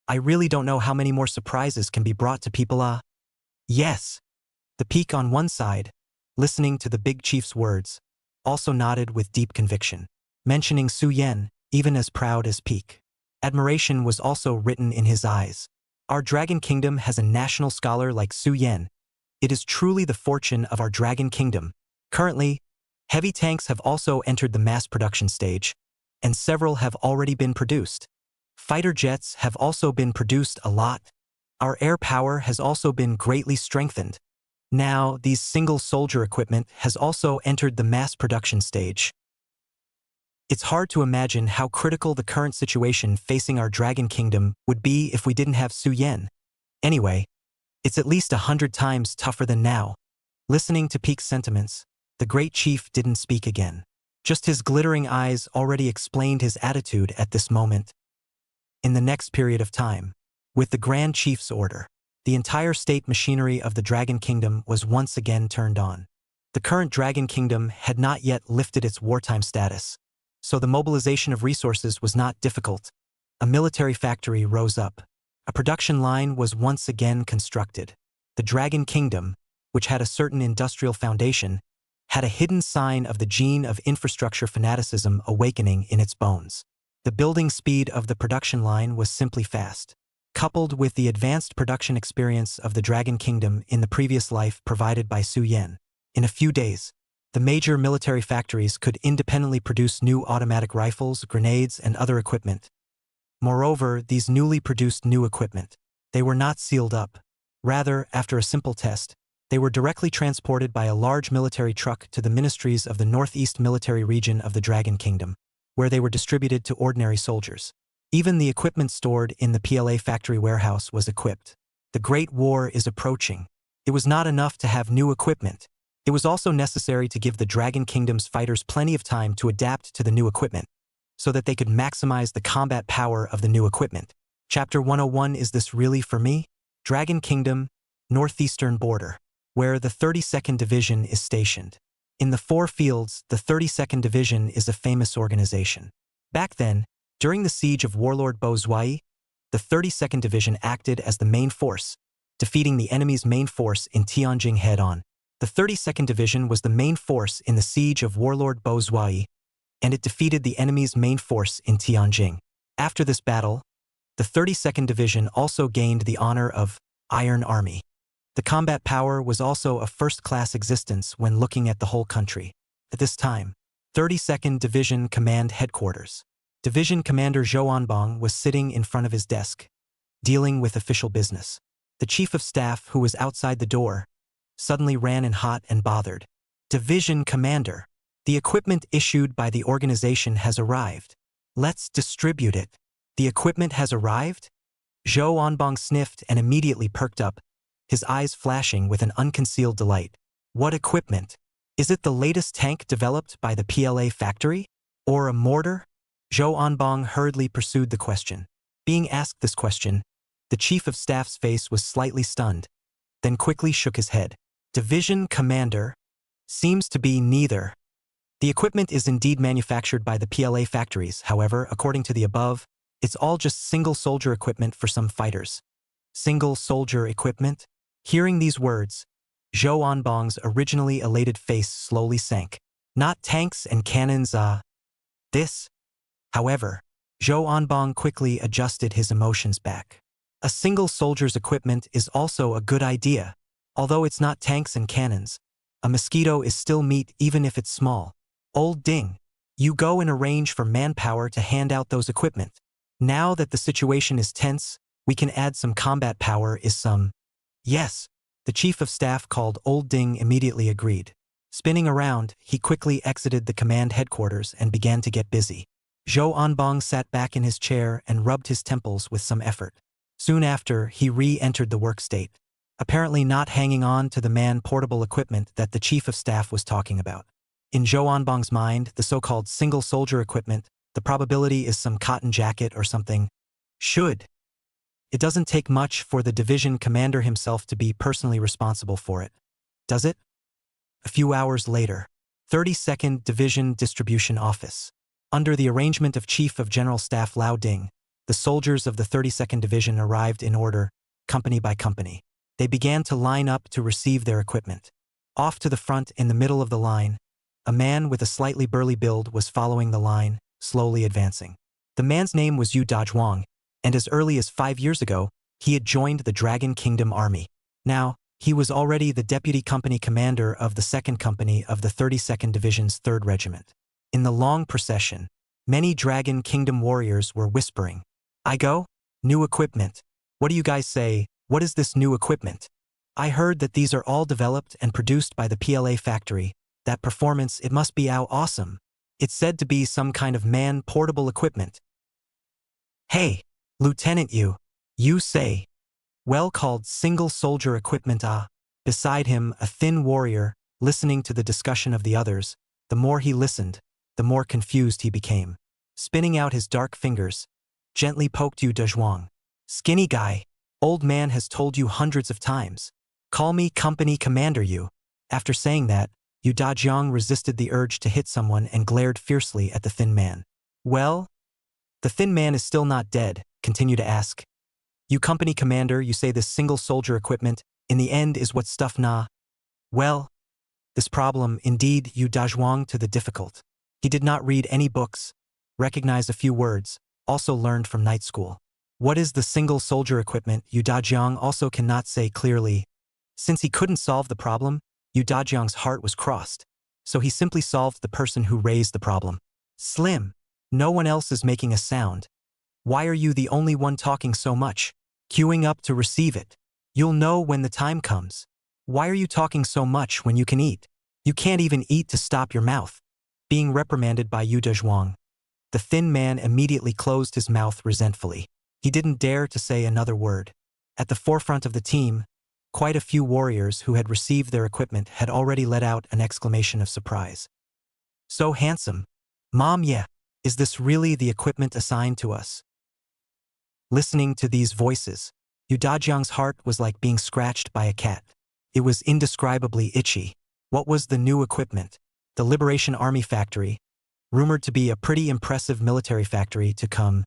I really don't know how many more surprises can be brought to people. Yes. The Peak on one side, listening to the Big Chief's words, also nodded with deep conviction, mentioning Su Yan, even as proud as Peak. Admiration was also written in his eyes. Our Dragon Kingdom has a national scholar like Su Yan. It is truly the fortune of our Dragon Kingdom. Currently, heavy tanks have also entered the mass production stage, and several have already been produced. Fighter jets have also been produced a lot. Our air power has also been greatly strengthened. Now, these single soldier equipment has also entered the mass production stage. It's hard to imagine how critical the current situation facing our Dragon Kingdom would be if we didn't have Su Yen. Anyway, it's at least 100 times tougher than now. Listening to Peak's sentiments, the great chief didn't speak again. Just his glittering eyes already explained his attitude at this moment. In the next period of time, with the Grand Chief's order, the entire state machinery of the Dragon Kingdom was once again turned on. The current Dragon Kingdom had not yet lifted its wartime status, so the mobilization of resources was not difficult. A military factory rose up. A production line was once again constructed. The Dragon Kingdom, which had a certain industrial foundation, had a hidden sign of the gene of infrastructure fanaticism awakening in its bones. The building speed of the production line was simply fast. Coupled with the advanced production experience of the Dragon Kingdom in the previous life provided by Su Yen, in a few days, the major military factories could independently produce new automatic rifles, grenades, and other equipment. Moreover, these newly produced new equipment, they were not sealed up. Rather, after a simple test, they were directly transported by a large military truck to the ministries of the Northeast Military Region of the Dragon Kingdom, where they were distributed to ordinary soldiers. Even the equipment stored in the PLA factory warehouse was equipped. The Great War is approaching. It was not enough to have new equipment. It was also necessary to give the Dragon Kingdom's fighters plenty of time to adapt to the new equipment, so that they could maximize the combat power of the new equipment. Chapter 101. Is this really for me? Dragon Kingdom, northeastern border, where the 32nd Division is stationed. In the 4 fields, the 32nd Division is a famous organization. Back then, during the siege of Warlord Bo Zhuai, the 32nd Division acted as the main force, defeating the enemy's main force in Tianjin head-on. The 32nd Division was the main force in the siege of Warlord Bo Zhuai, and it defeated the enemy's main force in Tianjin. After this battle, the 32nd Division also gained the honor of Iron Army. The combat power was also a first-class existence when looking at the whole country. At this time, 32nd Division Command Headquarters. Division Commander Zhou Anbang was sitting in front of his desk, dealing with official business. The Chief of Staff, who was outside the door, suddenly ran in hot and bothered. Division Commander, the equipment issued by the organization has arrived. Let's distribute it. The equipment has arrived? Zhou Anbang sniffed and immediately perked up, his eyes flashing with an unconcealed delight. What equipment? Is it the latest tank developed by the PLA factory? Or a mortar? Zhou Anbang hurriedly pursued the question. Being asked this question, the Chief of Staff's face was slightly stunned, then quickly shook his head. Division Commander? Seems to be neither. The equipment is indeed manufactured by the PLA factories, however, according to the above, it's all just single soldier equipment for some fighters. Single soldier equipment? Hearing these words, Zhou Anbang's originally elated face slowly sank. Not tanks and cannons, this? However, Zhou Anbang quickly adjusted his emotions back. A single soldier's equipment is also a good idea. Although it's not tanks and cannons, a mosquito is still meat even if it's small. Old Ding, you go and arrange for manpower to hand out those equipment. Now that the situation is tense, we can add some combat power is some. Yes, the Chief of Staff called Old Ding immediately agreed. Spinning around, he quickly exited the command headquarters and began to get busy. Zhou Anbang sat back in his chair and rubbed his temples with some effort. Soon after, he re-entered the work state, apparently not hanging on to the man-portable equipment that the Chief of Staff was talking about. In Zhou Anbang's mind, the so-called single soldier equipment, the probability is some cotton jacket or something. It doesn't take much for the division commander himself to be personally responsible for it, does it? A few hours later, 32nd Division Distribution Office. Under the arrangement of Chief of General Staff Lao Ding, the soldiers of the 32nd Division arrived in order, company by company. They began to line up to receive their equipment. Off to the front in the middle of the line, a man with a slightly burly build was following the line, slowly advancing. The man's name was Yu Dazhuang, and as early as 5 years ago, he had joined the Dragon Kingdom Army. Now, he was already the deputy company commander of the 2nd Company of the 32nd Division's 3rd Regiment. In the long procession, many Dragon Kingdom warriors were whispering, "I go? New equipment. What do you guys say? What is this new equipment? I heard that these are all developed and produced by the PLA factory. That performance, it must be awesome. It's said to be some kind of man-portable equipment. Hey, Lieutenant you say. Well called single soldier equipment Beside him, a thin warrior, listening to the discussion of the others. The more he listened, the more confused he became. Spinning out his dark fingers, gently poked Yu Dezhuang. Skinny guy, old man has told you hundreds of times. Call me company commander Yu. After saying that, Yu Dajiang resisted the urge to hit someone and glared fiercely at the thin man. Well? The thin man is still not dead, continue to ask. You company commander, you say this single soldier equipment, in the end is what stuff na? Well? This problem, indeed, Yu Dazhuang to the difficult. He did not read any books, recognize a few words, also learned from night school. What is the single soldier equipment, Yu Dajiang also cannot say clearly. Since he couldn't solve the problem, Yu Dajiang's heart was crossed, so he simply solved the person who raised the problem. Slim. No one else is making a sound. Why are you the only one talking so much? Queuing up to receive it. You'll know when the time comes. Why are you talking so much when you can eat? You can't even eat to stop your mouth. Being reprimanded by Yu Dezhuang, the thin man immediately closed his mouth resentfully. He didn't dare to say another word. At the forefront of the team, quite a few warriors who had received their equipment had already let out an exclamation of surprise. So handsome. Mom, yeah. Is this really the equipment assigned to us? Listening to these voices, Yu Dajiang's heart was like being scratched by a cat. It was indescribably itchy. What was the new equipment? The Liberation Army factory, rumored to be a pretty impressive military factory to come,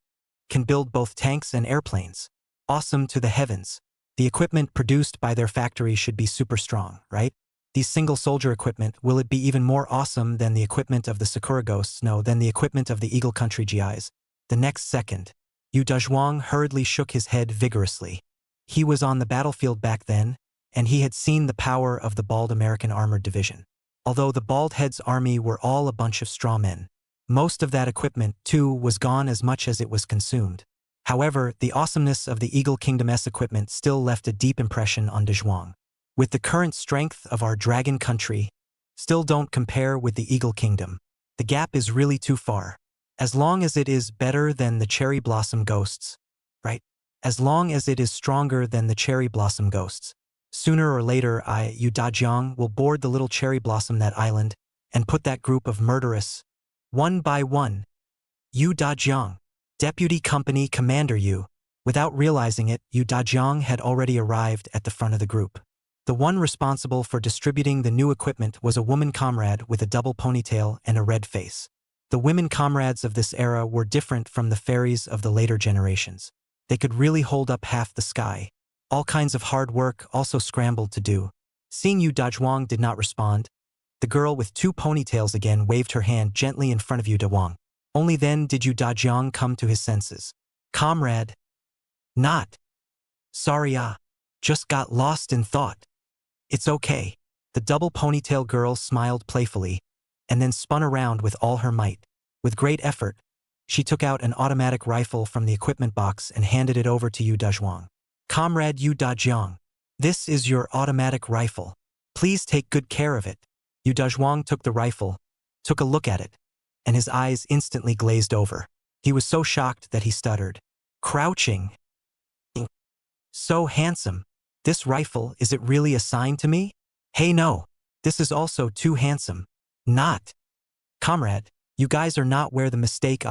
can build both tanks and airplanes. Awesome to the heavens. The equipment produced by their factory should be super strong, right? These single soldier equipment, will it be even more awesome than the equipment of the Sakura Ghosts? No, than the equipment of the Eagle Country GIs. The next second, Yu Dezhuang hurriedly shook his head vigorously. He was on the battlefield back then, and he had seen the power of the Bald American Armored Division. Although the Bald Head's army were all a bunch of straw men, most of that equipment, too, was gone as much as it was consumed. However, the awesomeness of the Eagle Kingdom's equipment still left a deep impression on Dezhuang. With the current strength of our Dragon Country, still don't compare with the Eagle Kingdom. The gap is really too far. As long as it is better than the Cherry Blossom Ghosts, right? As long as it is stronger than the Cherry Blossom Ghosts. Sooner or later Yu Dajiang will board the little Cherry Blossom that island and put that group of murderous, one by one. Yu Dajiang, Deputy Company Commander Yu. Without realizing it, Yu Dajiang had already arrived at the front of the group. The one responsible for distributing the new equipment was a woman comrade with a double ponytail and a red face. The women comrades of this era were different from the fairies of the later generations. They could really hold up half the sky. All kinds of hard work also scrambled to do. Seeing Yu Dazhuang did not respond, the girl with two ponytails again waved her hand gently in front of Yu Dazhuang. Only then did Yu Dajiang come to his senses. Comrade. Not. Sorry just got lost in thought. It's okay. The double ponytail girl smiled playfully, and then spun around with all her might. With great effort, she took out an automatic rifle from the equipment box and handed it over to Yu Dazhuang. Comrade Yu Dajiang, this is your automatic rifle. Please take good care of it. Yu Dazhuang took the rifle, took a look at it, and his eyes instantly glazed over. He was so shocked that he stuttered. Crouching. So handsome. This rifle, is it really assigned to me? Hey no, this is also too handsome. Not. Comrade, you guys are not where the mistake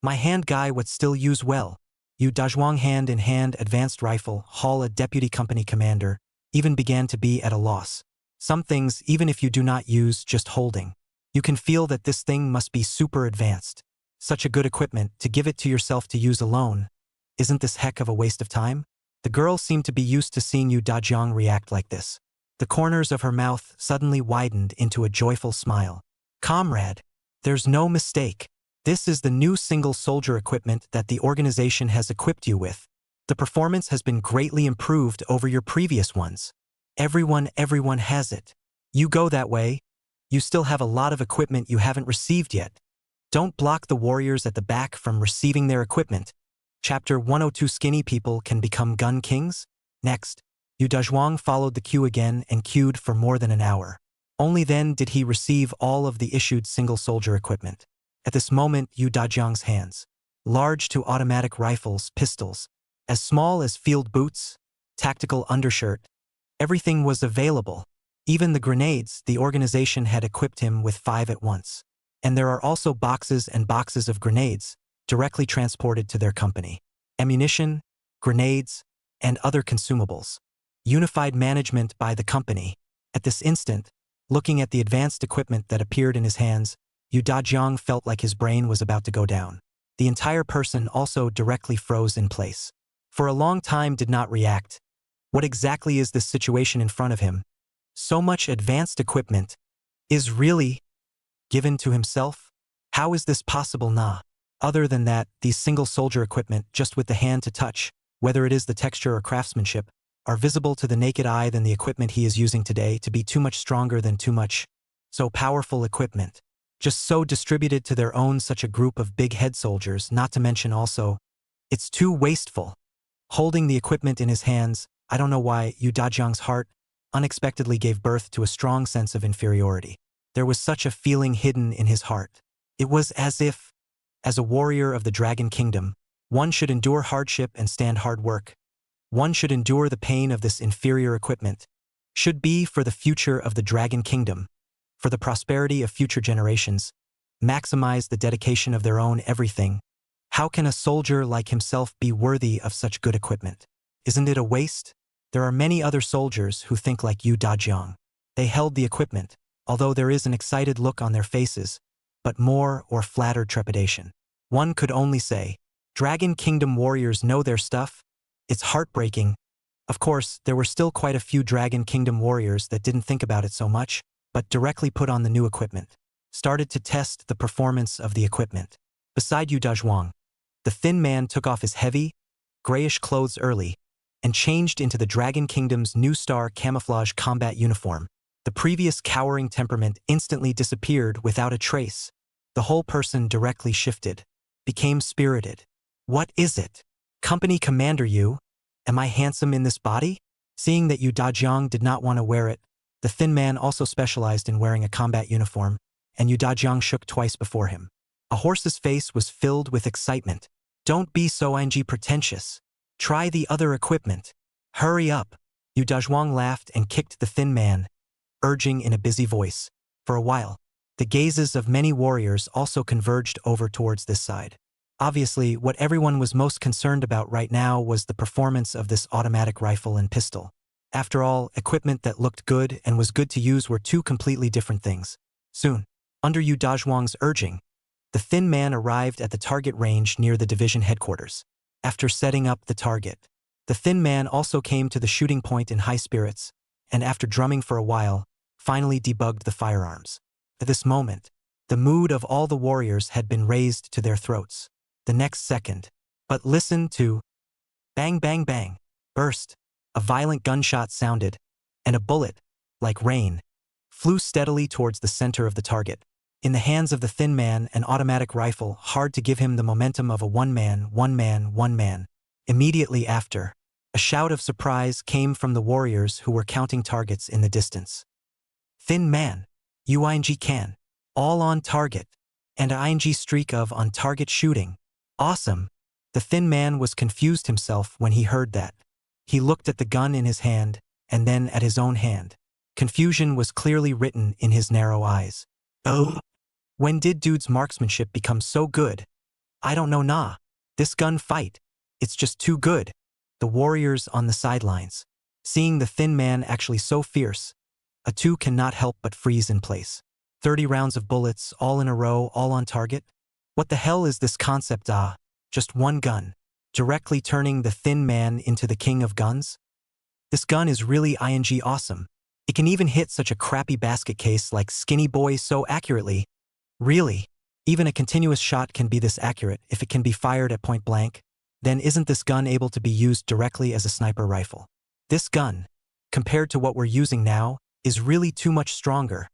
My hand guy what still use well. Yu Dazhuang hand in hand advanced rifle, haul a deputy company commander, even began to be at a loss. Some things, even if you do not use just holding, you can feel that this thing must be super advanced. Such a good equipment, to give it to yourself to use alone. Isn't this heck of a waste of time? The girl seemed to be used to seeing Yu Dajiang react like this. The corners of her mouth suddenly widened into a joyful smile. Comrade, there's no mistake. This is the new single soldier equipment that the organization has equipped you with. The performance has been greatly improved over your previous ones. Everyone has it. You go that way. You still have a lot of equipment you haven't received yet. Don't block the warriors at the back from receiving their equipment. Chapter 102 Skinny people can become gun kings? Next, Yu Dazhuang followed the queue again and queued for more than an hour. Only then did he receive all of the issued single-soldier equipment. At this moment, Yu Dazhuang's hands, large to automatic rifles, pistols, as small as field boots, tactical undershirt, everything was available. Even the grenades, the organization had equipped him with 5 at once. And there are also boxes and boxes of grenades, directly transported to their company. Ammunition, grenades, and other consumables. Unified management by the company. At this instant, looking at the advanced equipment that appeared in his hands, Yu Dajiang felt like his brain was about to go down. The entire person also directly froze in place. For a long time did not react. What exactly is this situation in front of him? So much advanced equipment is really given to himself? How is this possible? Other than that, these single-soldier equipment, just with the hand to touch, whether it is the texture or craftsmanship, are visible to the naked eye than the equipment he is using today to be too much stronger than too much. So powerful equipment. Just so distributed to their own such a group of big head soldiers, not to mention also, it's too wasteful. Holding the equipment in his hands, I don't know why Yu Dajiang's heart unexpectedly gave birth to a strong sense of inferiority. There was such a feeling hidden in his heart. It was as if, as a warrior of the Dragon Kingdom, one should endure hardship and stand hard work. One should endure the pain of this inferior equipment. Should be for the future of the Dragon Kingdom, for the prosperity of future generations, maximize the dedication of their own everything. How can a soldier like himself be worthy of such good equipment? Isn't it a waste? There are many other soldiers who think like Yu Dajiang. They held the equipment, although there is an excited look on their faces, but more or flattered trepidation. One could only say, Dragon Kingdom warriors know their stuff. It's heartbreaking. Of course, there were still quite a few Dragon Kingdom warriors that didn't think about it so much, but directly put on the new equipment. Started to test the performance of the equipment. Beside Yu Dazhuang, the thin man took off his heavy, grayish clothes early, and changed into the Dragon Kingdom's new star camouflage combat uniform. The previous cowering temperament instantly disappeared without a trace. The whole person directly shifted, became spirited. What is it? Company Commander Yu? Am I handsome in this body? Seeing that Yu Dajiang did not want to wear it, the thin man also specialized in wearing a combat uniform, and Yu Dajiang shook twice before him. A horse's face was filled with excitement. Don't be so pretentious. Try the other equipment. Hurry up. Yu Dajiang laughed and kicked the thin man, urging in a busy voice. For a while, the gazes of many warriors also converged over towards this side. Obviously, what everyone was most concerned about right now was the performance of this automatic rifle and pistol. After all, equipment that looked good and was good to use were two completely different things. Soon, under Yu Dajiang's urging, the thin man arrived at the target range near the division headquarters. After setting up the target, the thin man also came to the shooting point in high spirits, and after drumming for a while, finally debugged the firearms. At this moment, the mood of all the warriors had been raised to their throats. The next second, but listen to bang bang bang, burst. A violent gunshot sounded, and a bullet, like rain, flew steadily towards the center of the target. In the hands of the thin man, an automatic rifle, hard to give him the momentum of a one man. Immediately after, a shout of surprise came from the warriors who were counting targets in the distance. Thin man, UING can, all on target, and a ING streak of on-target shooting. Awesome. The thin man was confused himself when he heard that. He looked at the gun in his hand, and then at his own hand. Confusion was clearly written in his narrow eyes. Oh, when did dude's marksmanship become so good? I don't know. This gun fight, it's just too good. The warriors on the sidelines, seeing the thin man actually so fierce, a two cannot help but freeze in place. 30 rounds of bullets, all in a row, all on target? What the hell is this concept? Just one gun, directly turning the thin man into the king of guns? This gun is really ING awesome. It can even hit such a crappy basket case like Skinny Boy so accurately. Really? Even a continuous shot can be this accurate if it can be fired at point blank? Then isn't this gun able to be used directly as a sniper rifle? This gun, compared to what we're using now, is really too much stronger.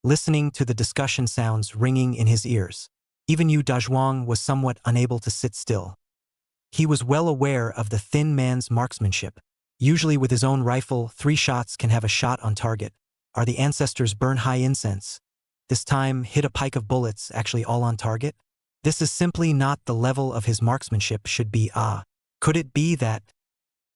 Listening to the discussion sounds ringing in his ears, even Yu Dajiang was somewhat unable to sit still. He was well aware of the thin man's marksmanship. Usually with his own rifle, 3 shots can have a shot on target. Are the ancestors burn high incense? This time, hit a pike of bullets actually all on target? This is simply not the level of his marksmanship should be. Could it be that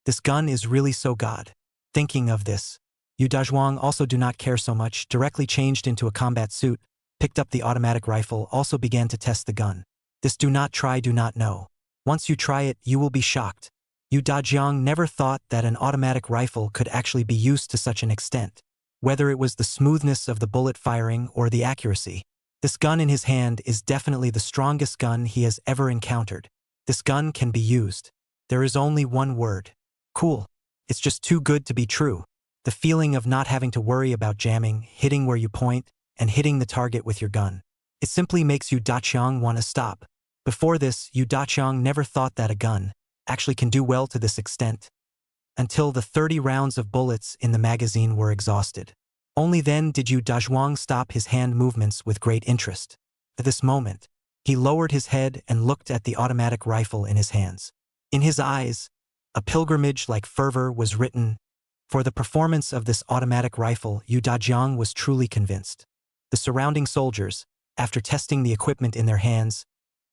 this gun is really so god? Thinking of this, Yu Dazhuang also do not care so much, directly changed into a combat suit, picked up the automatic rifle, also began to test the gun. This do not try, do not know. Once you try it, you will be shocked. Yu Dajiang never thought that an automatic rifle could actually be used to such an extent. Whether it was the smoothness of the bullet firing or the accuracy, this gun in his hand is definitely the strongest gun he has ever encountered. This gun can be used. There is only one word. Cool. It's just too good to be true. The feeling of not having to worry about jamming, hitting where you point, and hitting the target with your gun. It simply makes Yu Daqiang want to stop. Before this, Yu Daqiang never thought that a gun actually can do well to this extent. Until the 30 rounds of bullets in the magazine were exhausted. Only then did Yu Dazhuang stop his hand movements with great interest. At this moment, he lowered his head and looked at the automatic rifle in his hands. In his eyes, a pilgrimage-like fervor was written. For the performance of this automatic rifle, Yu Dajiang was truly convinced. The surrounding soldiers, after testing the equipment in their hands,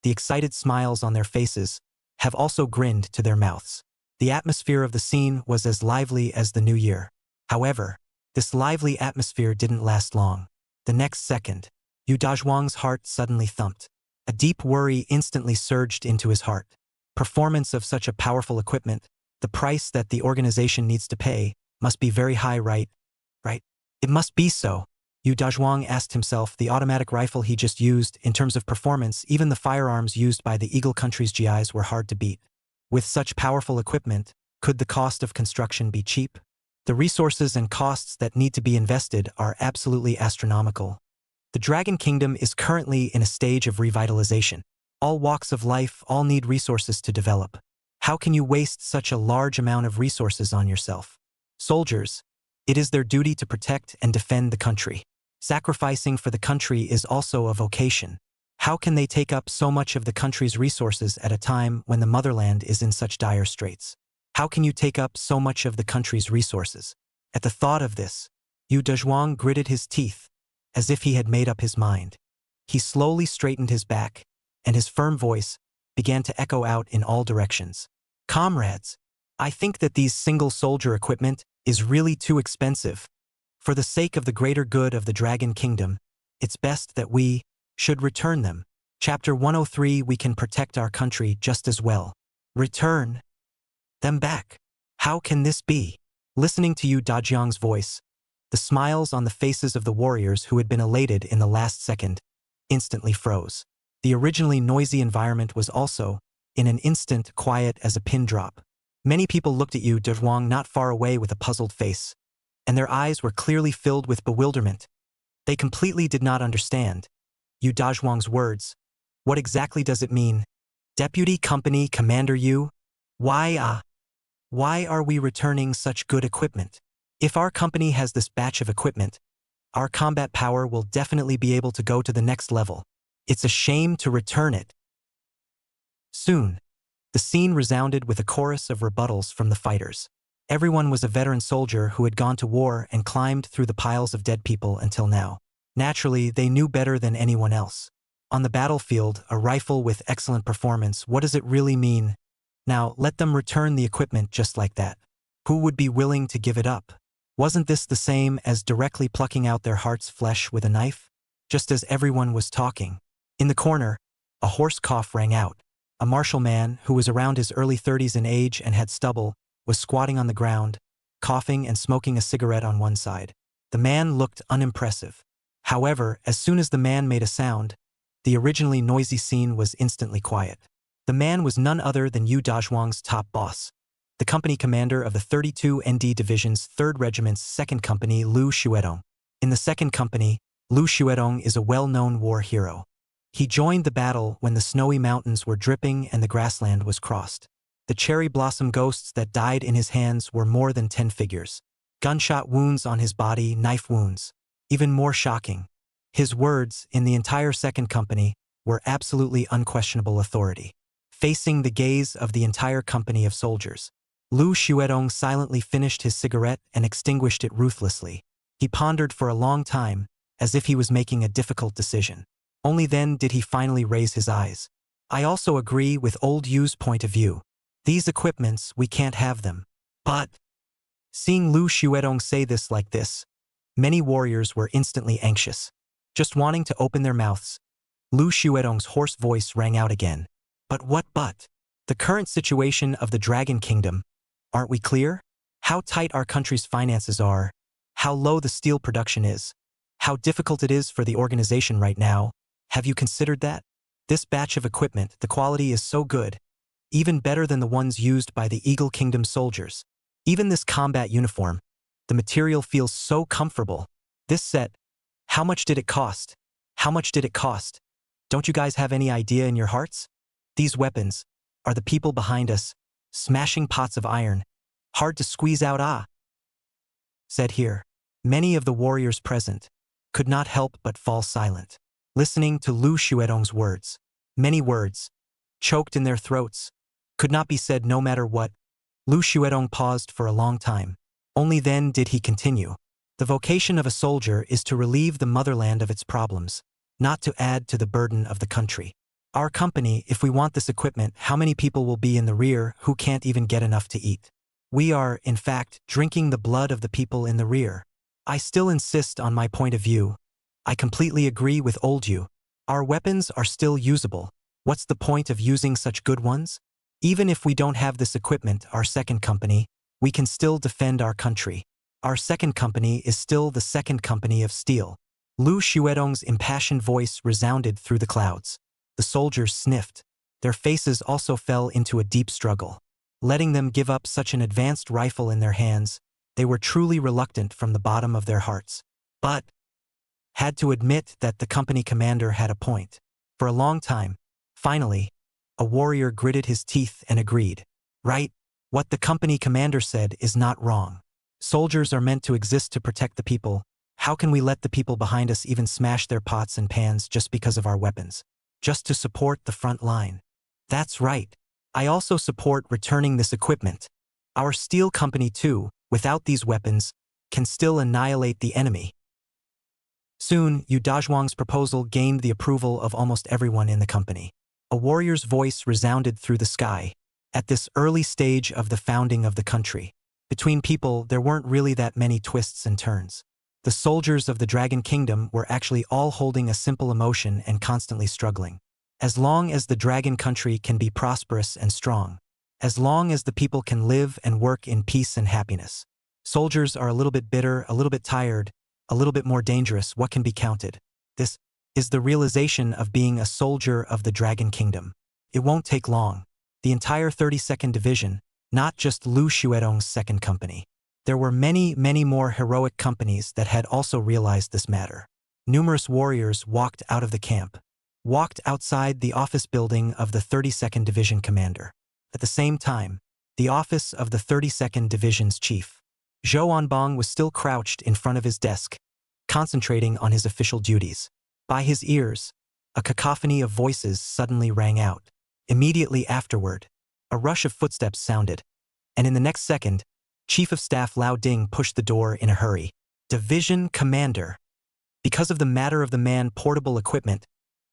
the excited smiles on their faces, have also grinned to their mouths. The atmosphere of the scene was as lively as the new year. However, this lively atmosphere didn't last long. The next second, Yu Dazhuang's heart suddenly thumped. A deep worry instantly surged into his heart. Performance of such a powerful equipment, the price that the organization needs to pay, must be very high, right? Right? It must be so. Yu Dazhuang asked himself. The automatic rifle he just used, in terms of performance, even the firearms used by the Eagle country's GIs were hard to beat. With such powerful equipment, could the cost of construction be cheap? The resources and costs that need to be invested are absolutely astronomical. The Dragon Kingdom is currently in a stage of revitalization. All walks of life all need resources to develop. How can you waste such a large amount of resources on yourself? Soldiers, it is their duty to protect and defend the country. Sacrificing for the country is also a vocation. How can they take up so much of the country's resources at a time when the motherland is in such dire straits? How can you take up so much of the country's resources? At the thought of this, Yu Dazhuang gritted his teeth, as if he had made up his mind. He slowly straightened his back, and his firm voice began to echo out in all directions. Comrades, I think that these single soldier equipment is really too expensive. For the sake of the greater good of the Dragon Kingdom, it's best that we should return them. Chapter 103. We can protect our country just as well. Return them back. How can this be? Listening to Yu Dajiang's voice, the smiles on the faces of the warriors who had been elated in the last second instantly froze. The originally noisy environment was also, in an instant, quiet as a pin drop. Many people looked at Yu Dajiang not far away with a puzzled face, and their eyes were clearly filled with bewilderment. They completely did not understand Yu Dajiang's words. What exactly does it mean? Deputy Company Commander Yu? Why are we returning such good equipment? If our company has this batch of equipment, our combat power will definitely be able to go to the next level. It's a shame to return it. Soon, the scene resounded with a chorus of rebuttals from the fighters. Everyone was a veteran soldier who had gone to war and climbed through the piles of dead people until now. Naturally, they knew better than anyone else. On the battlefield, a rifle with excellent performance, what does it really mean? Now, let them return the equipment just like that. Who would be willing to give it up? Wasn't this the same as directly plucking out their heart's flesh with a knife? Just as everyone was talking, in the corner, a hoarse cough rang out. A martial man, who was around his early 30s in age and had stubble, was squatting on the ground, coughing and smoking a cigarette on one side. The man looked unimpressive. However, as soon as the man made a sound, the originally noisy scene was instantly quiet. The man was none other than Yu Dazhuang's top boss, the company commander of the 32 ND Division's 3rd Regiment's 2nd Company, Lu Xuedong. In the 2nd Company, Lu Xuedong is a well-known war hero. He joined the battle when the snowy mountains were dripping and the grassland was crossed. The cherry blossom ghosts that died in his hands were more than 10 figures. Gunshot wounds on his body, knife wounds. Even more shocking, his words, in the entire 2nd Company, were absolutely unquestionable authority. facing the gaze of the entire company of soldiers. Lu Xuedong silently finished his cigarette and extinguished it ruthlessly. He pondered for a long time, as if he was making a difficult decision. Only then did he finally raise his eyes. I also agree with old Yu's point of view. These equipments, we can't have them. But, seeing Lu Xuedong say this like this, many warriors were instantly anxious. Just wanting to open their mouths, Lu Xuedong's hoarse voice rang out again. But what but? The current situation of the Dragon Kingdom, aren't we clear? How tight our country's finances are, how low the steel production is, how difficult it is for the organization right now. Have you considered that? This batch of equipment, the quality is so good, even better than the ones used by the Eagle Kingdom soldiers. Even this combat uniform, the material feels so comfortable. This set, how much did it cost? How much did it cost? Don't you guys have any idea in your hearts? These weapons are the people behind us, smashing pots of iron. Hard to squeeze out, said here. Many of the warriors present could not help but fall silent, listening to Lu Xuedong's words. Many words, choked in their throats, could not be said no matter what. Lu Xuedong paused for a long time. Only then did he continue. The vocation of a soldier is to relieve the motherland of its problems, not to add to the burden of the country. Our company, if we want this equipment, how many people will be in the rear who can't even get enough to eat? We are, in fact, drinking the blood of the people in the rear. I still insist on my point of view. I completely agree with old you. Our weapons are still usable. What's the point of using such good ones? Even if we don't have this equipment, our second company, we can still defend our country. Our second company is still the second company of steel. Lu Xuedong's impassioned voice resounded through the clouds. The soldiers sniffed. Their faces also fell into a deep struggle. Letting them give up such an advanced rifle in their hands, they were truly reluctant from the bottom of their hearts. But had to admit that the company commander had a point. For a long time, finally, a warrior gritted his teeth and agreed. Right, what the company commander said is not wrong. Soldiers are meant to exist to protect the people. How can we let the people behind us even smash their pots and pans just because of our weapons? Just to support the front line. That's right. I also support returning this equipment. Our steel company too, without these weapons, can still annihilate the enemy. Soon, Yu Dazhuang's proposal gained the approval of almost everyone in the company. A warrior's voice resounded through the sky. At this early stage of the founding of the country, between people there weren't really that many twists and turns. The soldiers of the Dragon Kingdom were actually all holding a simple emotion and constantly struggling. As long as the Dragon Country can be prosperous and strong, as long as the people can live and work in peace and happiness. Soldiers are a little bit bitter, a little bit tired, a little bit more dangerous. What can be counted? This is the realization of being a soldier of the Dragon Kingdom. It won't take long. The entire 32nd Division, not just Lu Xuedong's second company. There were many, many more heroic companies that had also realized this matter. Numerous warriors walked out of the camp, walked outside the office building of the 32nd Division commander. At the same time, the office of the 32nd Division's chief, Zhou Anbang, was still crouched in front of his desk, concentrating on his official duties. By his ears, a cacophony of voices suddenly rang out. Immediately afterward, a rush of footsteps sounded, and in the next second, Chief of Staff Lao Ding pushed the door in a hurry. Division Commander. Because of the matter of the man-portable equipment,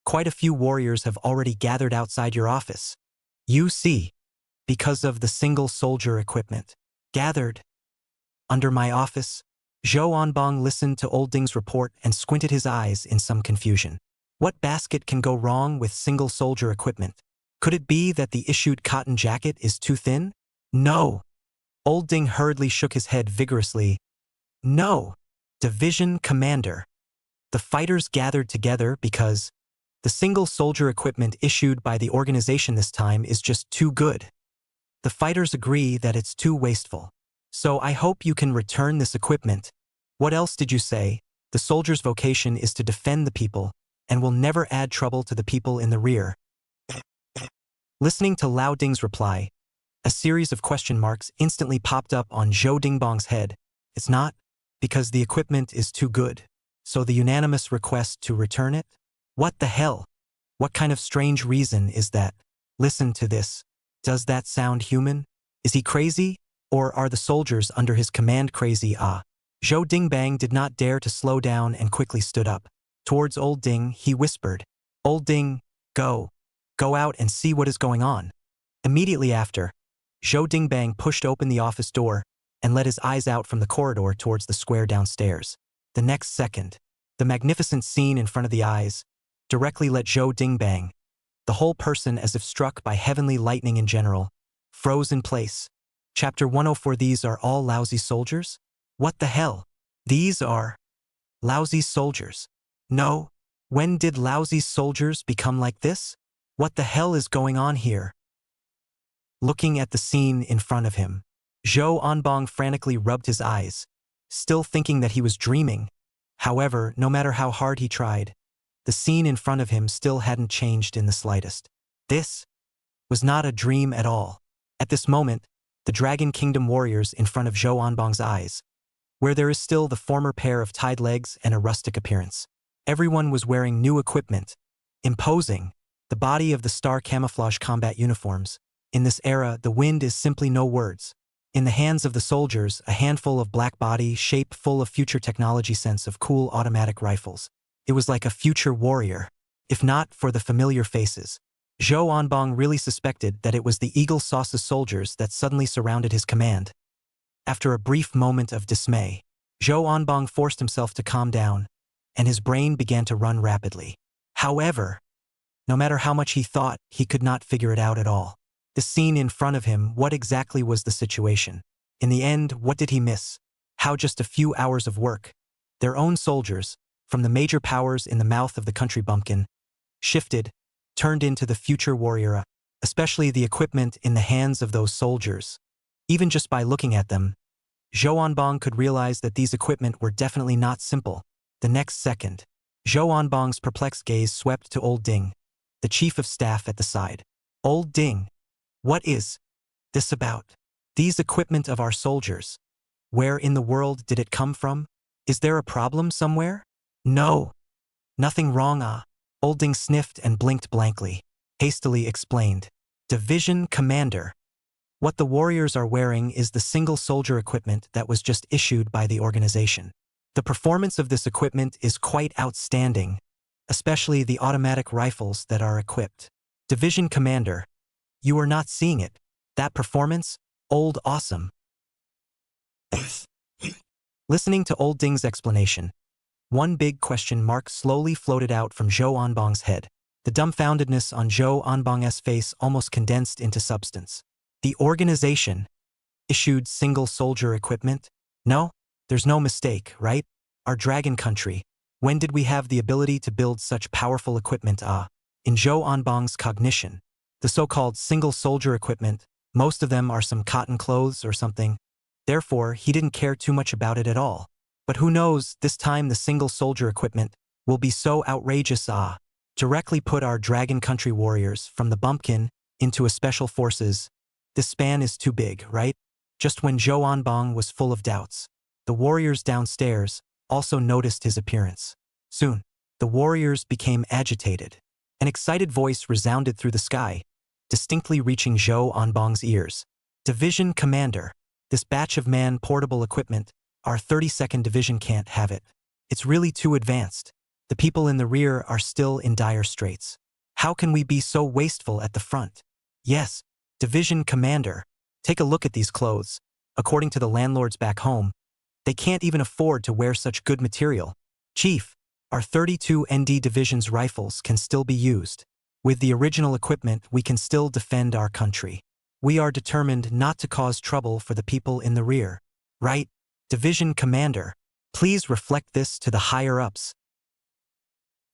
quite a few warriors have already gathered outside your office. You see, because of the single soldier equipment. Gathered under my office? Zhou Anbang listened to Old Ding's report and squinted his eyes in some confusion. What basket can go wrong with single soldier equipment? Could it be that the issued cotton jacket is too thin? No. Old Ding hurriedly shook his head vigorously. No. Division Commander. The fighters gathered together because the single soldier equipment issued by the organization this time is just too good. The fighters agree that it's too wasteful. So I hope you can return this equipment. What else did you say? The soldier's vocation is to defend the people and will never add trouble to the people in the rear. Listening to Lao Ding's reply, a series of question marks instantly popped up on Zhou Dingbang's head. It's not because the equipment is too good. So the unanimous request to return it? What the hell? What kind of strange reason is that? Listen to this. Does that sound human? Is he crazy? Or are the soldiers under his command crazy? Zhou Dingbang did not dare to slow down and quickly stood up. Towards Old Ding, he whispered, "Old Ding, go. Go out and see what is going on." Immediately after, Zhou Dingbang pushed open the office door and let his eyes out from the corridor towards the square downstairs. The next second, the magnificent scene in front of the eyes directly let Zhou Dingbang, the whole person as if struck by heavenly lightning in general, froze in place. Chapter 104. These are all lousy soldiers? What the hell? These are lousy soldiers. No. When did lousy soldiers become like this? What the hell is going on here? Looking at the scene in front of him, Zhou Anbong frantically rubbed his eyes, still thinking that he was dreaming. However, no matter how hard he tried, the scene in front of him still hadn't changed in the slightest. This was not a dream at all. At this moment, the Dragon Kingdom warriors in front of Zhou Anbong's eyes, where there is still the former pair of tied legs and a rustic appearance. Everyone was wearing new equipment, imposing the body of the star camouflage combat uniforms. In this era, the wind is simply no words. In the hands of the soldiers, a handful of black body shape full of future technology sense of cool automatic rifles. It was like a future warrior. If not for the familiar faces, Zhou Anbong really suspected that it was the Eagle Sauce's soldiers that suddenly surrounded his command. After a brief moment of dismay, Zhou Anbong forced himself to calm down, and his brain began to run rapidly. However, no matter how much he thought, he could not figure it out at all. The scene in front of him, what exactly was the situation? In the end, what did he miss? How just a few hours of work, their own soldiers, from the major powers in the mouth of the country bumpkin, shifted, turned into the future warrior, especially the equipment in the hands of those soldiers. Even just by looking at them, Zhou Anbong could realize that these equipment were definitely not simple. The next second, Zhou Anbong's perplexed gaze swept to Old Ding, the chief of staff at the side. Old Ding, what is this about? These equipment of our soldiers. Where in the world did it come from? Is there a problem somewhere? No. Nothing wrong. Old Ding sniffed and blinked blankly, hastily explained. Division Commander. What the warriors are wearing is the single soldier equipment that was just issued by the organization. The performance of this equipment is quite outstanding, especially the automatic rifles that are equipped. Division Commander, you are not seeing it. That performance? Old awesome. Listening to Old Ding's explanation, one big question mark slowly floated out from Zhou Anbong's head. The dumbfoundedness on Zhou Anbong's face almost condensed into substance. The organization issued single soldier equipment? No, there's no mistake, right? Our dragon country. When did we have the ability to build such powerful equipment? In Zhou Anbong's cognition, the so-called single soldier equipment, most of them are some cotton clothes or something. Therefore, he didn't care too much about it at all. But who knows, this time the single soldier equipment will be so outrageous. Directly put our dragon country warriors from the bumpkin into a special forces. This span is too big, right? Just when Zhou Anbong was full of doubts, the warriors downstairs also noticed his appearance. Soon, the warriors became agitated. An excited voice resounded through the sky, distinctly reaching Zhou Anbong's ears. Division Commander, this batch of man-portable equipment, our 32nd Division can't have it. It's really too advanced. The people in the rear are still in dire straits. How can we be so wasteful at the front? Yes, Division Commander, take a look at these clothes. According to the landlords back home, they can't even afford to wear such good material. Chief, our 32 ND Division's rifles can still be used. With the original equipment, we can still defend our country. We are determined not to cause trouble for the people in the rear. Right? Division Commander, please reflect this to the higher-ups.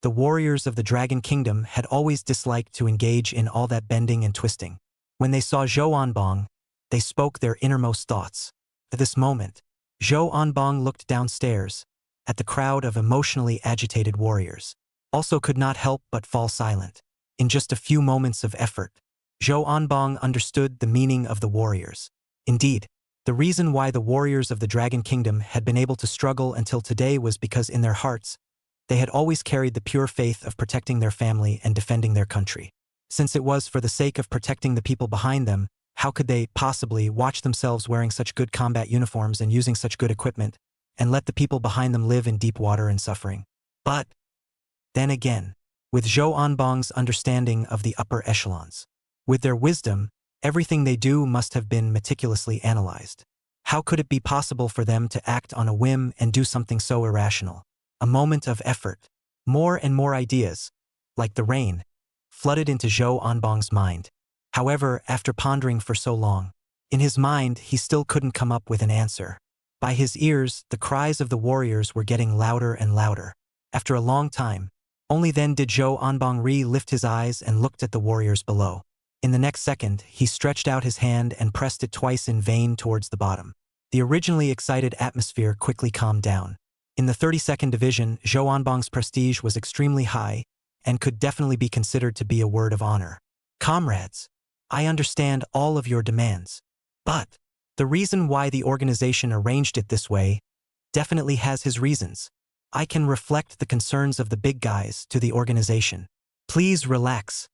The warriors of the Dragon Kingdom had always disliked to engage in all that bending and twisting. When they saw Zhou Anbong, they spoke their innermost thoughts. At this moment, Zhou Anbong looked downstairs at the crowd of emotionally agitated warriors. Also could not help but fall silent. In just a few moments of effort, Zhou Anbong understood the meaning of the warriors. Indeed, the reason why the warriors of the Dragon Kingdom had been able to struggle until today was because in their hearts, they had always carried the pure faith of protecting their family and defending their country. Since it was for the sake of protecting the people behind them, how could they possibly watch themselves wearing such good combat uniforms and using such good equipment, and let the people behind them live in deep water and suffering? But then again, with Zhou Anbong's understanding of the upper echelons, with their wisdom, everything they do must have been meticulously analyzed. How could it be possible for them to act on a whim and do something so irrational? A moment of effort. More and more ideas, like the rain, flooded into Zhou Anbong's mind. However, after pondering for so long, in his mind he still couldn't come up with an answer. By his ears, the cries of the warriors were getting louder and louder. After a long time, only then did Zhou Anbong lift his eyes and looked at the warriors below. In the next second, he stretched out his hand and pressed it twice in vain towards the bottom. The originally excited atmosphere quickly calmed down. In the 32nd Division, Zhou Anbong's prestige was extremely high and could definitely be considered to be a word of honor. Comrades, I understand all of your demands, but the reason why the organization arranged it this way definitely has his reasons. I can reflect the concerns of the big guys to the organization. Please relax.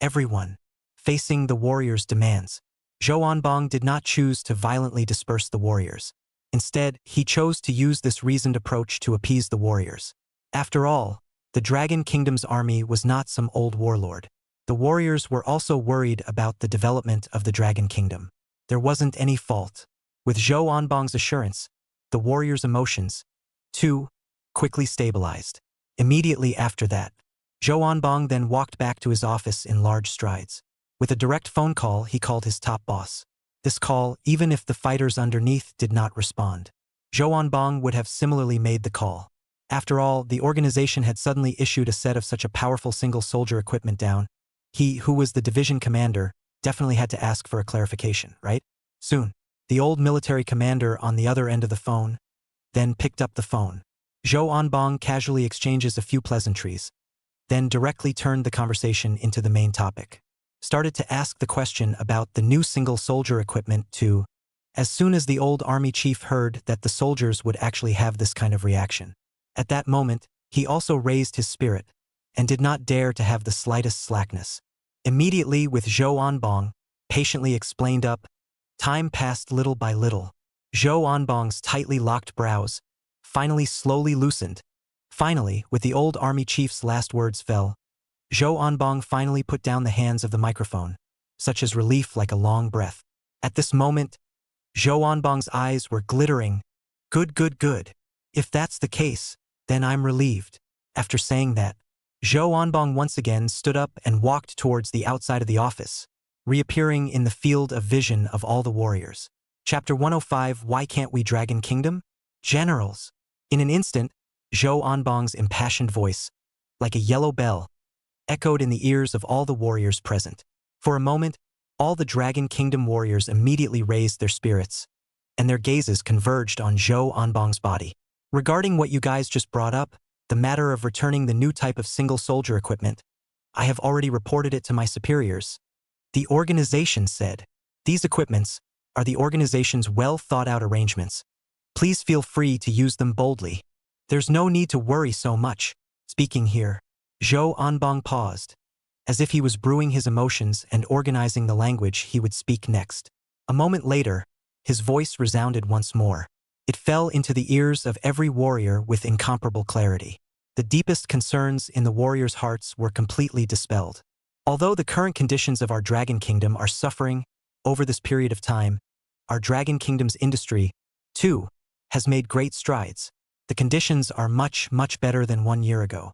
Everyone, facing the warriors' demands. Zhou Anbong did not choose to violently disperse the warriors. Instead, he chose to use this reasoned approach to appease the warriors. After all, the Dragon Kingdom's army was not some old warlord. The warriors were also worried about the development of the Dragon Kingdom. There wasn't any fault. With Zhou Anbong's assurance, the warriors' emotions, too, quickly stabilized. Immediately after that, Zhou Anbong then walked back to his office in large strides. With a direct phone call, he called his top boss. This call, even if the fighters underneath did not respond, Zhou Anbong would have similarly made the call. After all, the organization had suddenly issued a set of such a powerful single-soldier equipment down. He, who was the division commander, definitely had to ask for a clarification, right? Soon, the old military commander on the other end of the phone then picked up the phone. Zhou Anbong casually exchanges a few pleasantries, then directly turned the conversation into the main topic. Started to ask the question about the new single-soldier equipment too, as soon as the old army chief heard that the soldiers would actually have this kind of reaction. At that moment, he also raised his spirit, and did not dare to have the slightest slackness. Immediately with Zhou Anbong, patiently explained up, time passed little by little. Zhou Anbong's tightly locked brows finally slowly loosened. Finally, with the old army chief's last words fell, Zhou Anbong finally put down the hands of the microphone, such as relief like a long breath. At this moment, Zhou Anbong's eyes were glittering. Good, good, good. If that's the case, then I'm relieved. After saying that, Zhou Anbong once again stood up and walked towards the outside of the office, reappearing in the field of vision of all the warriors. Chapter 105, Why Can't We Dragon Kingdom? Generals. In an instant, Zhou Anbong's impassioned voice, like a yellow bell, echoed in the ears of all the warriors present. For a moment, all the Dragon Kingdom warriors immediately raised their spirits, and their gazes converged on Zhou Anbong's body. Regarding what you guys just brought up, the matter of returning the new type of single-soldier equipment, I have already reported it to my superiors. The organization said, these equipments are the organization's well-thought-out arrangements. Please feel free to use them boldly. There's no need to worry so much. Speaking here, Zhou Anbong paused, as if he was brewing his emotions and organizing the language he would speak next. A moment later, his voice resounded once more. It fell into the ears of every warrior with incomparable clarity. The deepest concerns in the warriors' hearts were completely dispelled. Although the current conditions of our Dragon Kingdom are suffering over this period of time, our Dragon Kingdom's industry, too, has made great strides. The conditions are much, much better than 1 year ago.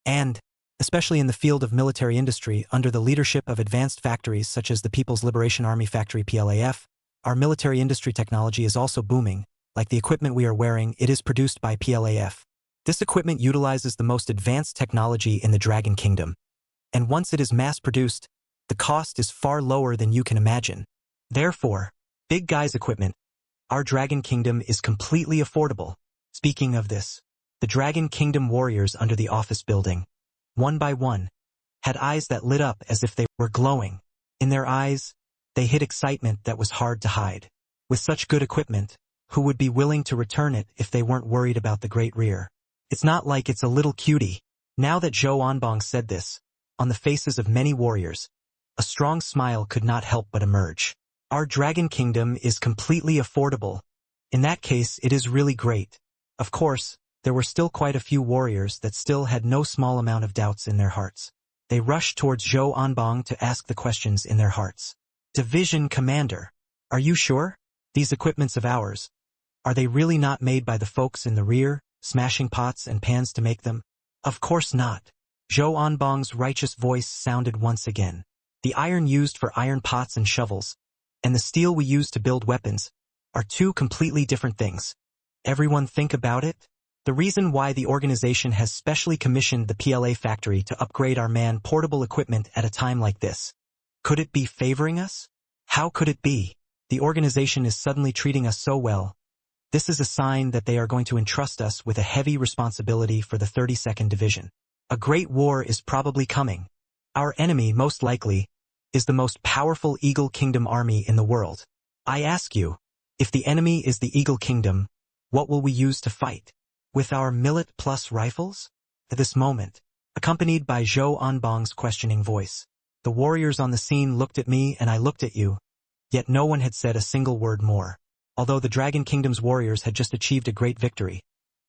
And, especially in the field of military industry, under the leadership of advanced factories such as the People's Liberation Army Factory PLAF, our military industry technology is also booming. Like the equipment we are wearing, it is produced by PLAF. This equipment utilizes the most advanced technology in the Dragon Kingdom. And once it is mass-produced, the cost is far lower than you can imagine. Therefore, big guys equipment, our Dragon Kingdom is completely affordable. Speaking of this, the Dragon Kingdom warriors under the office building, one by one, had eyes that lit up as if they were glowing. In their eyes, they hid excitement that was hard to hide. With such good equipment, who would be willing to return it if they weren't worried about the Great Rear? It's not like it's a little cutie. Now that Zhou Anbong said this, on the faces of many warriors, a strong smile could not help but emerge. Our Dragon Kingdom is completely affordable. In that case, it is really great. Of course, there were still quite a few warriors that still had no small amount of doubts in their hearts. They rushed towards Zhou Anbang to ask the questions in their hearts. Division Commander, are you sure? These equipments of ours, are they really not made by the folks in the rear, smashing pots and pans to make them? Of course not. Zhou Anbang's righteous voice sounded once again. The iron used for iron pots and shovels, and the steel we use to build weapons, are two completely different things. Everyone think about it? The reason why the organization has specially commissioned the PLA factory to upgrade our man-portable equipment at a time like this. Could it be favoring us? How could it be? The organization is suddenly treating us so well. This is a sign that they are going to entrust us with a heavy responsibility for the 32nd Division. A great war is probably coming. Our enemy, most likely, is the most powerful Eagle Kingdom army in the world. I ask you, if the enemy is the Eagle Kingdom, what will we use to fight? With our Millet Plus rifles? At this moment, accompanied by Zhou Anbang's questioning voice, the warriors on the scene looked at me and I looked at you, yet no one had said a single word more. Although the Dragon Kingdom's warriors had just achieved a great victory,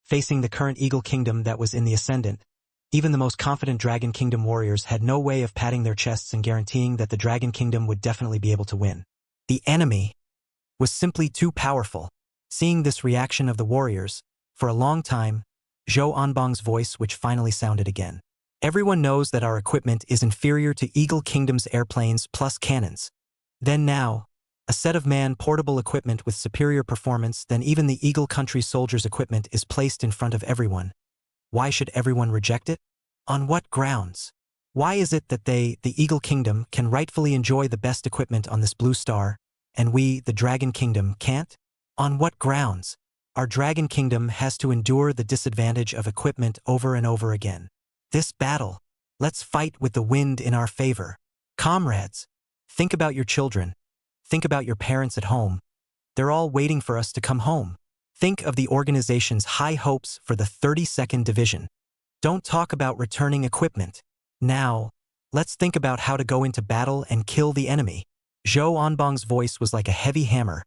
facing the current Eagle Kingdom that was in the ascendant, even the most confident Dragon Kingdom warriors had no way of patting their chests and guaranteeing that the Dragon Kingdom would definitely be able to win. The enemy was simply too powerful. Seeing this reaction of the warriors, for a long time, Zhou Anbang's voice which finally sounded again. Everyone knows that our equipment is inferior to Eagle Kingdom's airplanes plus cannons. Then now, a set of man-portable equipment with superior performance than even the Eagle Country soldiers' equipment is placed in front of everyone. Why should everyone reject it? On what grounds? Why is it that they, the Eagle Kingdom, can rightfully enjoy the best equipment on this blue star, and we, the Dragon Kingdom, can't? On what grounds? Our Dragon Kingdom has to endure the disadvantage of equipment over and over again. This battle, let's fight with the wind in our favor. Comrades, think about your children. Think about your parents at home. They're all waiting for us to come home. Think of the organization's high hopes for the 32nd Division. Don't talk about returning equipment. Now, let's think about how to go into battle and kill the enemy. Zhou Anbang's voice was like a heavy hammer,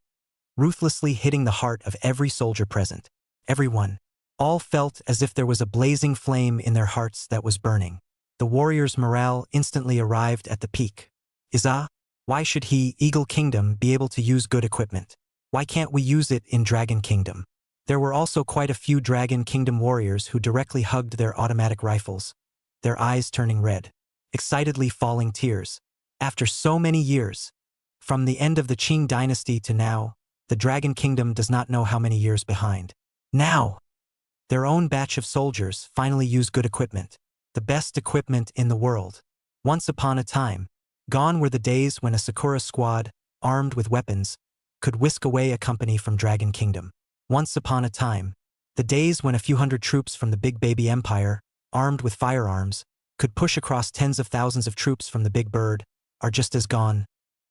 ruthlessly hitting the heart of every soldier present. Everyone, all felt as if there was a blazing flame in their hearts that was burning. The warriors' morale instantly arrived at the peak. Why should he, Eagle Kingdom, be able to use good equipment? Why can't we use it in Dragon Kingdom? There were also quite a few Dragon Kingdom warriors who directly hugged their automatic rifles, their eyes turning red, excitedly falling tears. After so many years, from the end of the Qing dynasty to now, the Dragon Kingdom does not know how many years behind. Now, their own batch of soldiers finally use good equipment, the best equipment in the world. Once upon a time, gone were the days when a Sakura squad, armed with weapons, could whisk away a company from Dragon Kingdom. Once upon a time, the days when a few hundred troops from the Big Baby Empire, armed with firearms, could push across tens of thousands of troops from the Big Bird, are just as gone.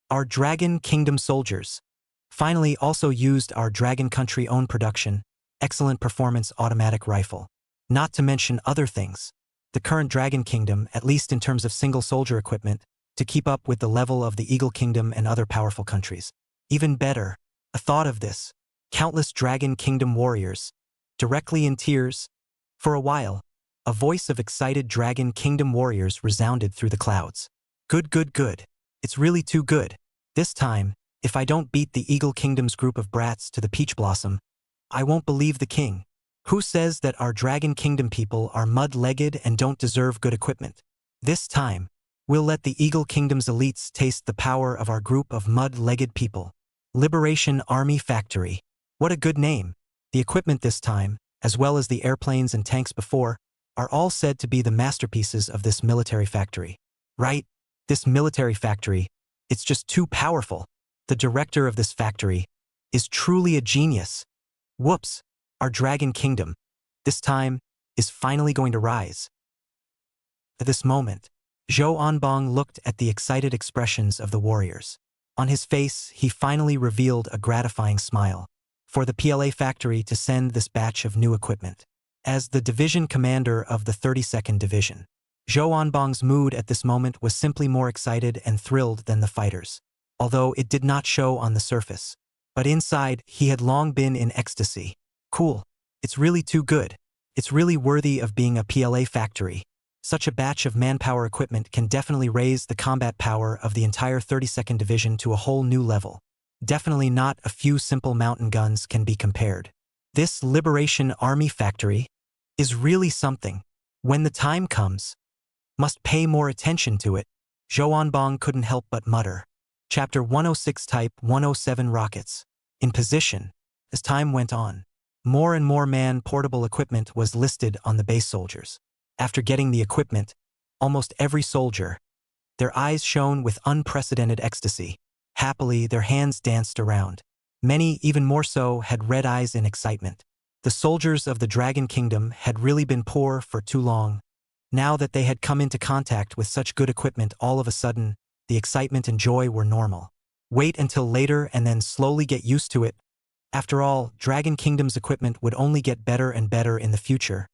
Our Dragon Kingdom soldiers finally also used our Dragon Country own production, excellent performance automatic rifle. Not to mention other things. The current Dragon Kingdom, at least in terms of single soldier equipment, to keep up with the level of the Eagle Kingdom and other powerful countries. Even better, a thought of this, countless Dragon Kingdom warriors, directly in tears. For a while, a voice of excited Dragon Kingdom warriors resounded through the clouds. Good, good, good. It's really too good. This time, if I don't beat the Eagle Kingdom's group of brats to the Peach Blossom, I won't believe the king. Who says that our Dragon Kingdom people are mud-legged and don't deserve good equipment? This time, we'll let the Eagle Kingdom's elites taste the power of our group of mud-legged people. Liberation Army Factory. What a good name. The equipment this time, as well as the airplanes and tanks before, are all said to be the masterpieces of this military factory. Right? This military factory, it's just too powerful. The director of this factory is truly a genius. Whoops, our Dragon Kingdom, this time, is finally going to rise. At this moment, Zhou Anbang looked at the excited expressions of the warriors. On his face, he finally revealed a gratifying smile. For the PLA factory to send this batch of new equipment. As the division commander of the 32nd Division, Zhou Anbang's mood at this moment was simply more excited and thrilled than the fighters, although it did not show on the surface. But inside, he had long been in ecstasy. Cool. It's really too good. It's really worthy of being a PLA factory. Such a batch of manpower equipment can definitely raise the combat power of the entire 32nd Division to a whole new level. Definitely not a few simple mountain guns can be compared. This Liberation Army factory is really something. When the time comes, must pay more attention to it. Zhou Anbang couldn't help but mutter. Chapter 106 Type 107 Rockets. In position. As time went on, more and more man-portable equipment was listed on the base soldiers. After getting the equipment, almost every soldier, their eyes shone with unprecedented ecstasy. Happily, their hands danced around. Many, even more so, had red eyes in excitement. The soldiers of the Dragon Kingdom had really been poor for too long. Now that they had come into contact with such good equipment, all of a sudden, the excitement and joy were normal. Wait until later and then slowly get used to it. After all, Dragon Kingdom's equipment would only get better and better in the future.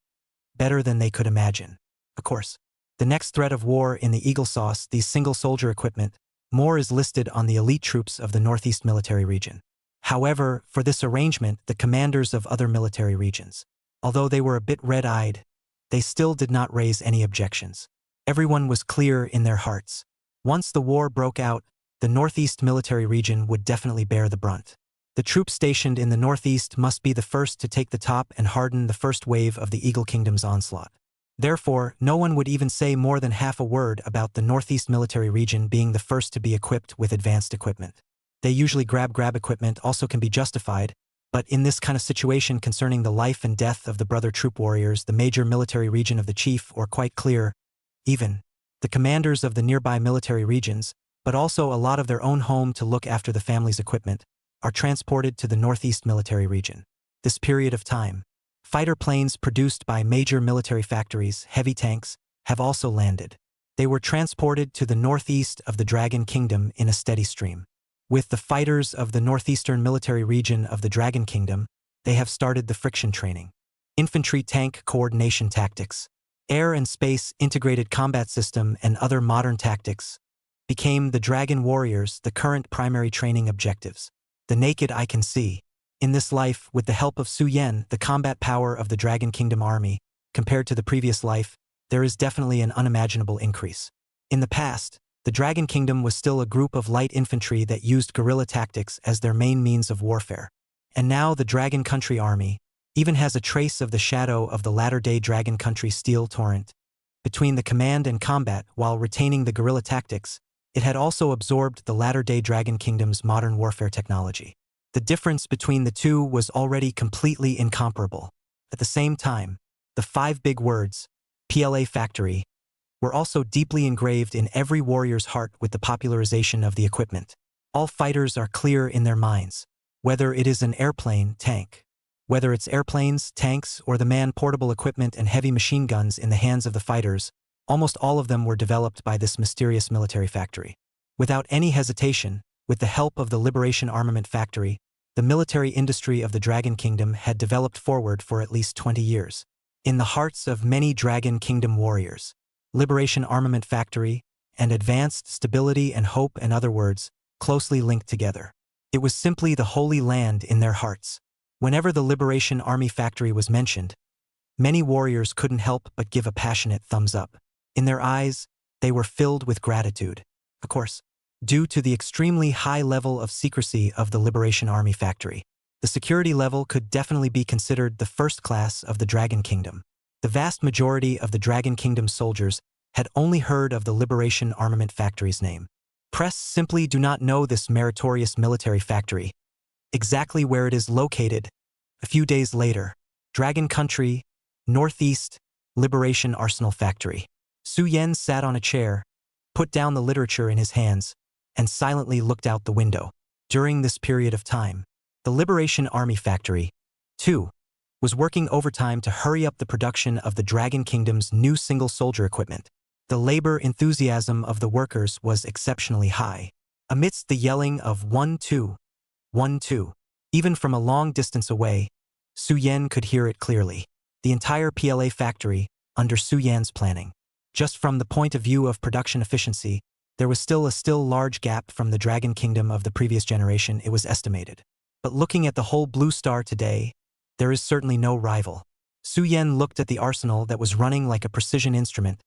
Better than they could imagine. Of course, the next threat of war in the Eagle Sauce, these single-soldier equipment, more is listed on the elite troops of the Northeast Military Region. However, for this arrangement, the commanders of other military regions, although they were a bit red-eyed, they still did not raise any objections. Everyone was clear in their hearts. Once the war broke out, the Northeast Military Region would definitely bear the brunt. The troops stationed in the Northeast must be the first to take the top and harden the first wave of the Eagle Kingdom's onslaught. Therefore, no one would even say more than half a word about the Northeast Military Region being the first to be equipped with advanced equipment. They usually grab equipment also can be justified, but in this kind of situation concerning the life and death of the brother troop warriors, the major military region of the chief, or quite clear, even the commanders of the nearby military regions, but also a lot of their own home to look after the family's equipment, are transported to the Northeast Military Region. This period of time, fighter planes produced by major military factories, heavy tanks, have also landed. They were transported to the northeast of the Dragon Kingdom in a steady stream. With the fighters of the Northeastern Military Region of the Dragon Kingdom, they have started the friction training. Infantry tank coordination tactics, air and space integrated combat system and other modern tactics became the Dragon Warriors the current primary training objectives. The naked eye can see. In this life, with the help of Su Yen, the combat power of the Dragon Kingdom army, compared to the previous life, there is definitely an unimaginable increase. In the past, the Dragon Kingdom was still a group of light infantry that used guerrilla tactics as their main means of warfare. And now the Dragon Country army even has a trace of the shadow of the latter-day Dragon Country steel torrent. Between the command and combat, while retaining the guerrilla tactics, it had also absorbed the latter-day Dragon Kingdom's modern warfare technology. The difference between the two was already completely incomparable. At the same time, the 5 big words, PLA Factory, were also deeply engraved in every warrior's heart with the popularization of the equipment. All fighters are clear in their minds, whether it is an airplane, tank, whether it's airplanes, tanks, or the man-portable equipment and heavy machine guns in the hands of the fighters, almost all of them were developed by this mysterious military factory. Without any hesitation, with the help of the Liberation Armament Factory, the military industry of the Dragon Kingdom had developed forward for at least 20 years. In the hearts of many Dragon Kingdom warriors, Liberation Armament Factory and advanced stability and hope, in other words, closely linked together. It was simply the holy land in their hearts. Whenever the Liberation Army Factory was mentioned, many warriors couldn't help but give a passionate thumbs up. In their eyes, they were filled with gratitude. Of course, due to the extremely high level of secrecy of the Liberation Army Factory, the security level could definitely be considered the first class of the Dragon Kingdom. The vast majority of the Dragon Kingdom soldiers had only heard of the Liberation Armament Factory's name. Press simply do not know this meritorious military factory, exactly where it is located. A few days later, Dragon Country, Northeast, Liberation Arsenal Factory. Su Yen sat on a chair, put down the literature in his hands, and silently looked out the window. During this period of time, the Liberation Army Factory, too, was working overtime to hurry up the production of the Dragon Kingdom's new single-soldier equipment. The labor enthusiasm of the workers was exceptionally high. Amidst the yelling of 1-2, 1-2, even from a long distance away, Su Yen could hear it clearly. The entire PLA factory, under Su Yen's planning, Just from the point of view of production efficiency, there was still a large gap from the Dragon Kingdom of the previous generation, it was estimated. But looking at the whole Blue Star today, there is certainly no rival. Su Yan looked at the arsenal that was running like a precision instrument,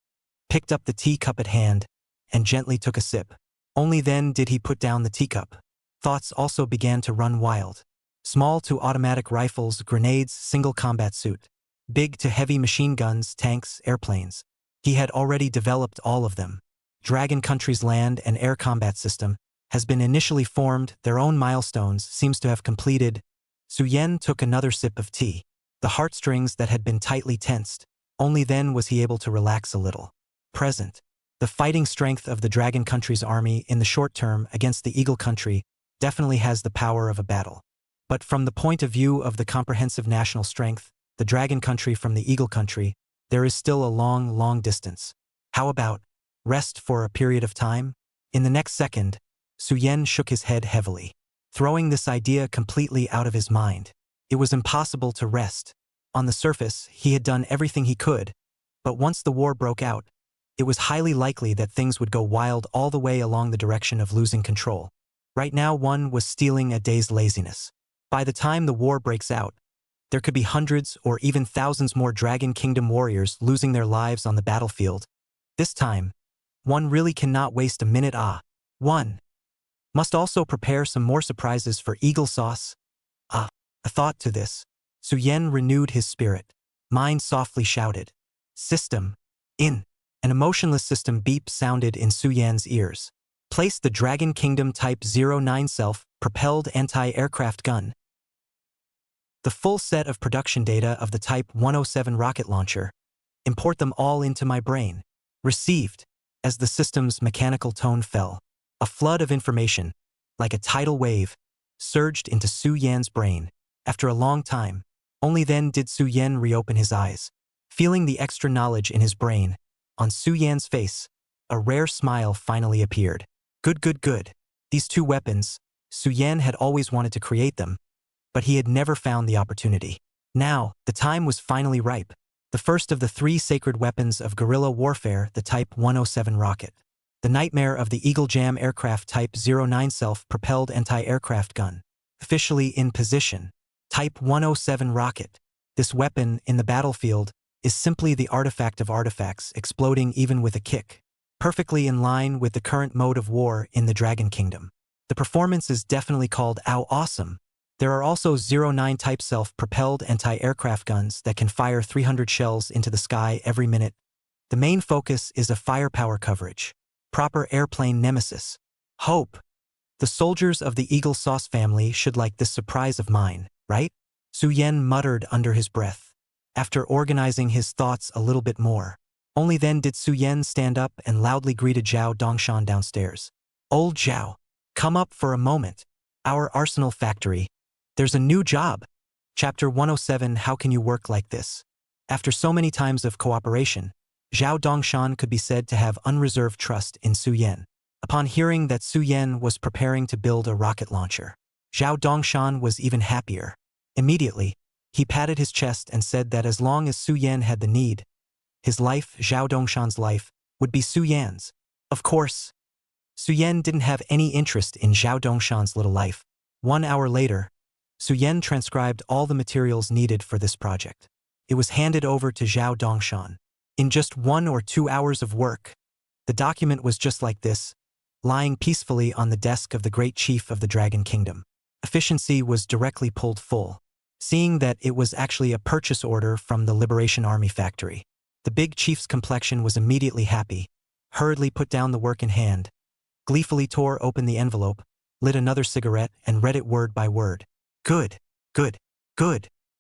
picked up the teacup at hand, and gently took a sip. Only then did he put down the teacup. Thoughts also began to run wild. Small to automatic rifles, grenades, single combat suit. Big to heavy machine guns, tanks, airplanes. He had already developed all of them. Dragon Country's land and air combat system has been initially formed, their own milestones seems to have completed. Su Yan took another sip of tea. The heartstrings that had been tightly tensed, only then was he able to relax a little. Present. The fighting strength of the Dragon Country's army in the short term against the Eagle Country definitely has the power of a battle. But from the point of view of the comprehensive national strength, the Dragon Country from the Eagle Country, there is still a long distance. How about rest for a period of time? In the next second, Su Yan shook his head heavily, throwing this idea completely out of his mind. It was impossible to rest. On the surface, he had done everything he could, but once the war broke out, it was highly likely that things would go wild all the way along the direction of losing control. Right now one was stealing a day's laziness. By the time the war breaks out, there could be hundreds or even thousands more Dragon Kingdom warriors losing their lives on the battlefield. This time, one really cannot waste a minute. One must also prepare some more surprises for Eagle Sauce. A thought to this. Su Yan renewed his spirit. Mind softly shouted. System. In. An emotionless system beep sounded in Su Yan's ears. Place the Dragon Kingdom Type 09 self-propelled anti-aircraft gun. The full set of production data of the Type 107 rocket launcher. Import them all into my brain. Received. As the system's mechanical tone fell, a flood of information, like a tidal wave, surged into Su Yan's brain. After a long time, only then did Su Yan reopen his eyes. Feeling the extra knowledge in his brain, on Su Yan's face, a rare smile finally appeared. Good. These two weapons, Su Yan had always wanted to create them, but he had never found the opportunity. Now, the time was finally ripe. The first of the three sacred weapons of guerrilla warfare, the Type 107 rocket. The nightmare of the Eagle Jam aircraft Type 09 self-propelled anti-aircraft gun. Officially in position. Type 107 rocket. This weapon, in the battlefield, is simply the artifact of artifacts, exploding even with a kick. Perfectly in line with the current mode of war in the Dragon Kingdom. The performance is definitely called awesome. There are also 09 type self-propelled anti-aircraft guns that can fire 300 shells into the sky every minute. The main focus is a firepower coverage. Proper airplane nemesis. Hope. The soldiers of the Eagle Sauce family should like this surprise of mine, right? Su Yan muttered under his breath. After organizing his thoughts a little bit more. Only then did Su Yan stand up and loudly greeted Zhao Dongshan downstairs. Old Zhao, come up for a moment. Our arsenal factory. There's a new job. Chapter 107, How can you work like this? After so many times of cooperation, Zhao Dongshan could be said to have unreserved trust in Su Yan. Upon hearing that Su Yan was preparing to build a rocket launcher, Zhao Dongshan was even happier. Immediately, he patted his chest and said that as long as Su Yan had the need, his life, Zhao Dongshan's life, would be Su Yan's. Of course, Su Yan didn't have any interest in Zhao Dongshan's little life. 1 hour later, Su Yan transcribed all the materials needed for this project. It was handed over to Zhao Dongshan. In just 1 or 2 hours of work, the document was just like this, lying peacefully on the desk of the great chief of the Dragon Kingdom. Efficiency was directly pulled full, seeing that it was actually a purchase order from the Liberation Army factory. The big chief's complexion was immediately happy, hurriedly put down the work in hand, gleefully tore open the envelope, lit another cigarette, and read it word by word. Good.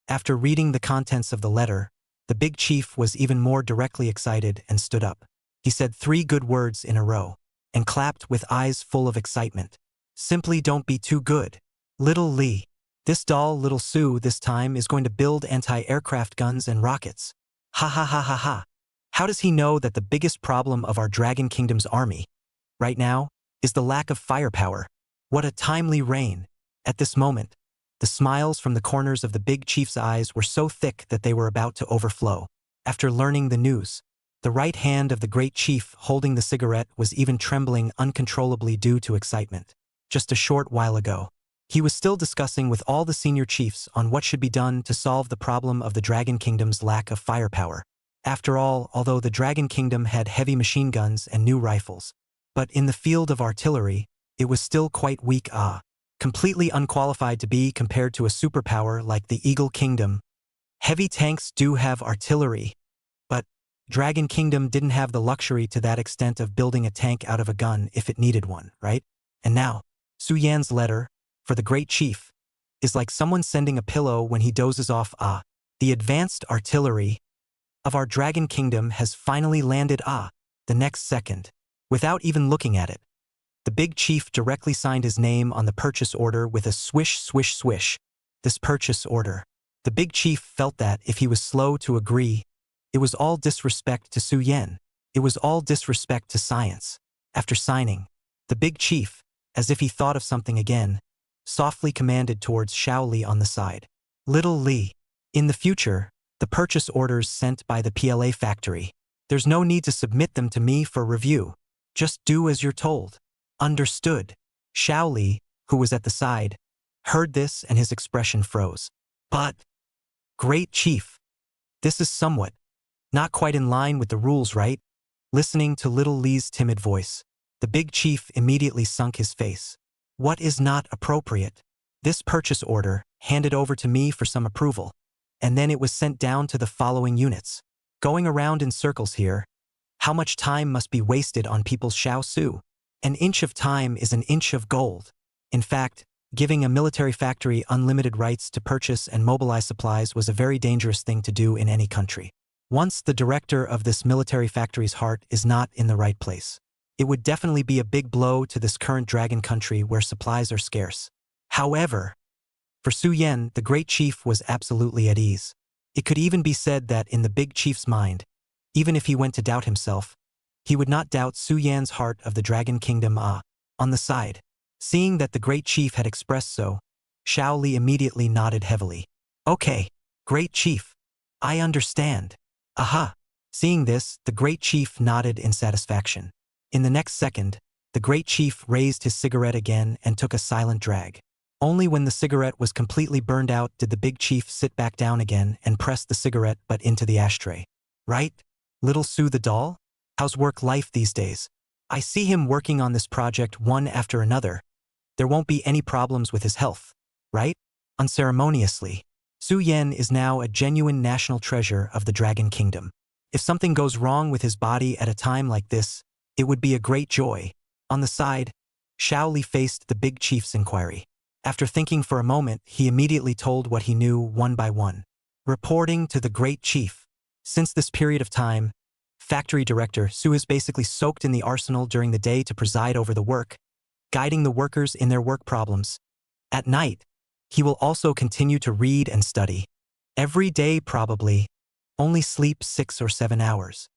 After reading the contents of the letter, the big chief was even more directly excited and stood up. He said 3 good words in a row, and clapped with eyes full of excitement. Simply don't be too good. Little Li. This doll, little Su, this time is going to build anti-aircraft guns and rockets. Ha. How does he know that the biggest problem of our Dragon Kingdom's army, right now, is the lack of firepower? What a timely reign. At this moment, the smiles from the corners of the big chief's eyes were so thick that they were about to overflow. After learning the news, The right hand of the great chief holding the cigarette was even trembling uncontrollably due to excitement. Just a short while ago, he was still discussing with all the senior chiefs on what should be done to solve the problem of the Dragon Kingdom's lack of firepower. After all, although the Dragon Kingdom had heavy machine guns and new rifles, but in the field of artillery, it was still quite weak, completely unqualified to be compared to a superpower like the Eagle Kingdom. Heavy tanks do have artillery, but Dragon Kingdom didn't have the luxury to that extent of building a tank out of a gun if it needed one, right? And now, Su Yan's letter, for the great chief, is like someone sending a pillow when he dozes off. The advanced artillery of our Dragon Kingdom has finally landed. The next second, without even looking at it, the big chief directly signed his name on the purchase order with a swish, swish, swish. This purchase order. The big chief felt that if he was slow to agree, it was all disrespect to Su Yan. It was all disrespect to science. After signing, the big chief, as if he thought of something again, softly commanded towards Xiao Li on the side. Little Li. In the future, the purchase orders sent by the PLA factory, there's no need to submit them to me for review. Just do as you're told. Understood. Xiao Li, who was at the side, heard this and his expression froze. But, great chief, this is somewhat not quite in line with the rules, right? Listening to little Li's timid voice, the big chief immediately sunk his face. What is not appropriate? This purchase order, handed over to me for some approval, and then it was sent down to the following units. Going around in circles here, how much time must be wasted on people's Xiao Su? An inch of time is an inch of gold. In fact, giving a military factory unlimited rights to purchase and mobilize supplies was a very dangerous thing to do in any country. Once the director of this military factory's heart is not in the right place, it would definitely be a big blow to this current dragon country where supplies are scarce. However, for Su Yan, the great chief was absolutely at ease. It could even be said that in the big chief's mind, even if he went to doubt himself, he would not doubt Su Yan's heart of the Dragon Kingdom. On the side, seeing that the great chief had expressed so, Xiao Li immediately nodded heavily. Okay, great chief. I understand. Aha. Seeing this, the great chief nodded in satisfaction. In the next second, the great chief raised his cigarette again and took a silent drag. Only when the cigarette was completely burned out did the big chief sit back down again and press the cigarette butt into the ashtray. Right? Little Su the doll? How's work life these days? I see him working on this project one after another. There won't be any problems with his health, right? Unceremoniously, Su Yan is now a genuine national treasure of the Dragon Kingdom. If something goes wrong with his body at a time like this, it would be a great joy. On the side, Xiao Li faced the big chief's inquiry. After thinking for a moment, he immediately told what he knew one by one. Reporting to the great chief. Since this period of time, Factory Director Su is basically soaked in the arsenal during the day to preside over the work, guiding the workers in their work problems. At night, he will also continue to read and study. Every day probably, only sleep 6 or 7 hours.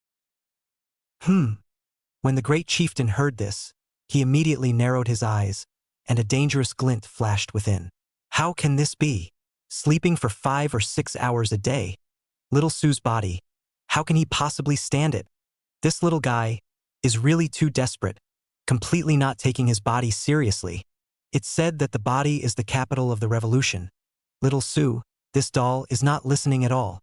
When the great chieftain heard this, he immediately narrowed his eyes, and a dangerous glint flashed within. How can this be? Sleeping for 5 or 6 hours a day? Little Su's body. How can he possibly stand it? This little guy is really too desperate, completely not taking his body seriously. It's said that the body is the capital of the revolution. Little Su, this doll, is not listening at all.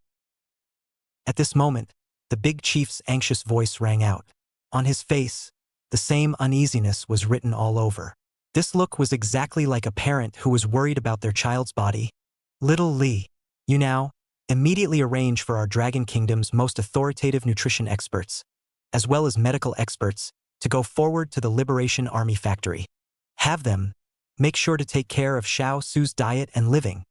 At this moment, the big chief's anxious voice rang out. On his face, the same uneasiness was written all over. This look was exactly like a parent who was worried about their child's body. Little Li, you now immediately arrange for our Dragon Kingdom's most authoritative nutrition experts, as well as medical experts, to go forward to the Liberation Army factory. Have them make sure to take care of Xiao Su's diet and living.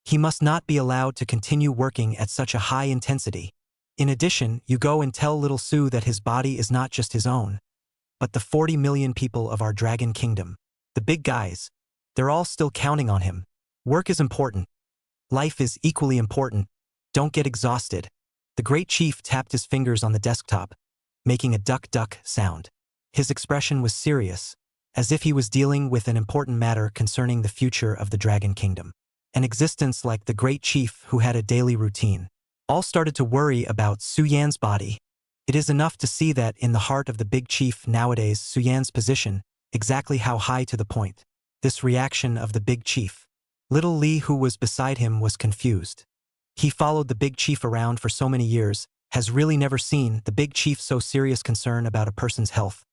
He must not be allowed to continue working at such a high intensity. In addition, you go and tell little Su that his body is not just his own, but the 40 million people of our Dragon Kingdom. The big guys, they're all still counting on him. Work is important. Life is equally important. Don't get exhausted. The great chief tapped his fingers on the desktop, making a duck-duck sound. His expression was serious, as if he was dealing with an important matter concerning the future of the Dragon Kingdom. An existence like the great chief who had a daily routine. All started to worry about Su Yan's body. It is enough to see that in the heart of the big chief nowadays Suyan's position, exactly how high to the point. This reaction of the big chief. Little Li, who was beside him, was confused. He followed the big chief around for so many years, has really never seen the big chief so serious concern about a person's health.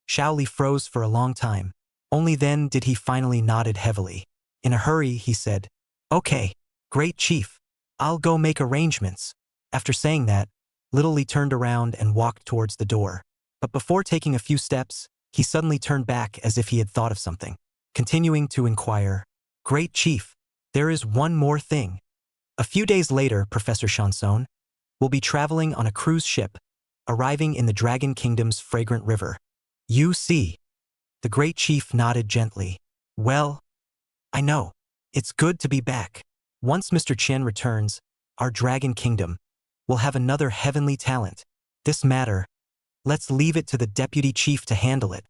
Xiao Li froze for a long time. Only then did he finally nodded heavily. In a hurry, he said, "Okay, great chief. I'll go make arrangements." After saying that, Little Li turned around and walked towards the door. But before taking a few steps, he suddenly turned back as if he had thought of something, continuing to inquire, "Great chief, there is one more thing." A few days later, Professor Chanson will be traveling on a cruise ship, arriving in the Dragon Kingdom's fragrant river. "You see." The great chief nodded gently. "Well, I know. It's good to be back. Once Mr. Chen returns, our Dragon Kingdom will have another heavenly talent. This matter, let's leave it to the deputy chief to handle it."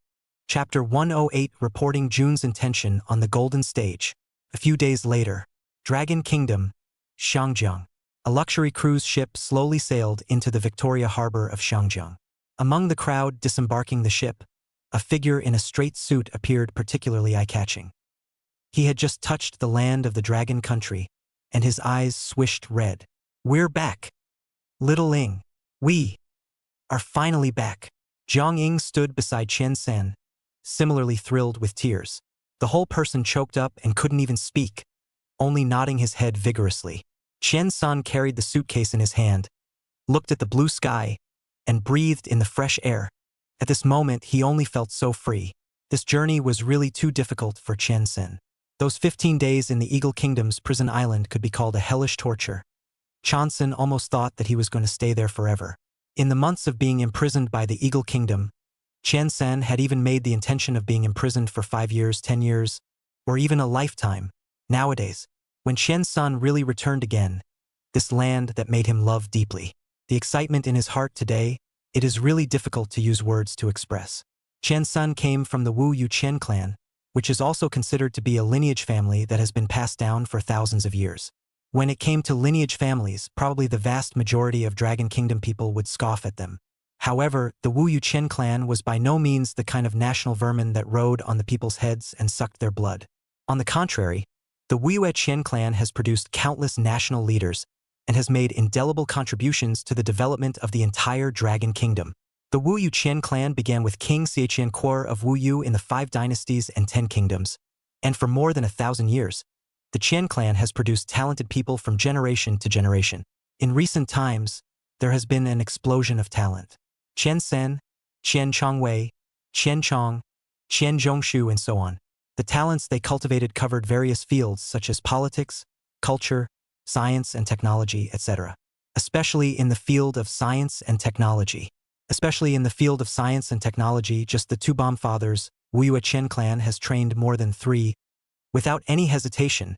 Chapter 108, reporting Jun's intention on the golden stage. A few days later, Dragon Kingdom, Shangjiang. A luxury cruise ship slowly sailed into the Victoria Harbor of Shangjiang. Among the crowd disembarking the ship, a figure in a straight suit appeared particularly eye-catching. He had just touched the land of the Dragon Country, and his eyes swished red. "We're back. Little Ling. We are finally back." Jiang Ying stood beside Chen San, similarly thrilled with tears. The whole person choked up and couldn't even speak, only nodding his head vigorously. Chen San carried the suitcase in his hand, looked at the blue sky, and breathed in the fresh air. At this moment, he only felt so free. This journey was really too difficult for Chen San. Those 15 days in the Eagle Kingdom's prison island could be called a hellish torture. Chen San almost thought that he was going to stay there forever. In the months of being imprisoned by the Eagle Kingdom, Chen San had even made the intention of being imprisoned for 5 years, 10 years, or even a lifetime. Nowadays, when Chen San really returned again, this land that made him love deeply, the excitement in his heart today, it is really difficult to use words to express. Chen San came from the Wu Yu Chen clan, which is also considered to be a lineage family that has been passed down for thousands of years. When it came to lineage families, probably the vast majority of Dragon Kingdom people would scoff at them. However, the Wu Yu Chen clan was by no means the kind of national vermin that rode on the people's heads and sucked their blood. On the contrary, the Wu Yu Chen clan has produced countless national leaders and has made indelible contributions to the development of the entire Dragon Kingdom. The Wu Yu Chen clan began with King Xiaqian Quor of Wu Yu in the 5 dynasties and 10 kingdoms, and for more than 1,000 years, the Chen clan has produced talented people from generation to generation. In recent times, there has been an explosion of talent. Chen Sen, Chen Chongwei, Chen Chong, Chen Zhongshu, and so on. The talents they cultivated covered various fields such as politics, culture, science and technology, etc. Especially in the field of science and technology. Just the two bomb fathers, Wu Yu Chen clan has trained more than 3. Without any hesitation,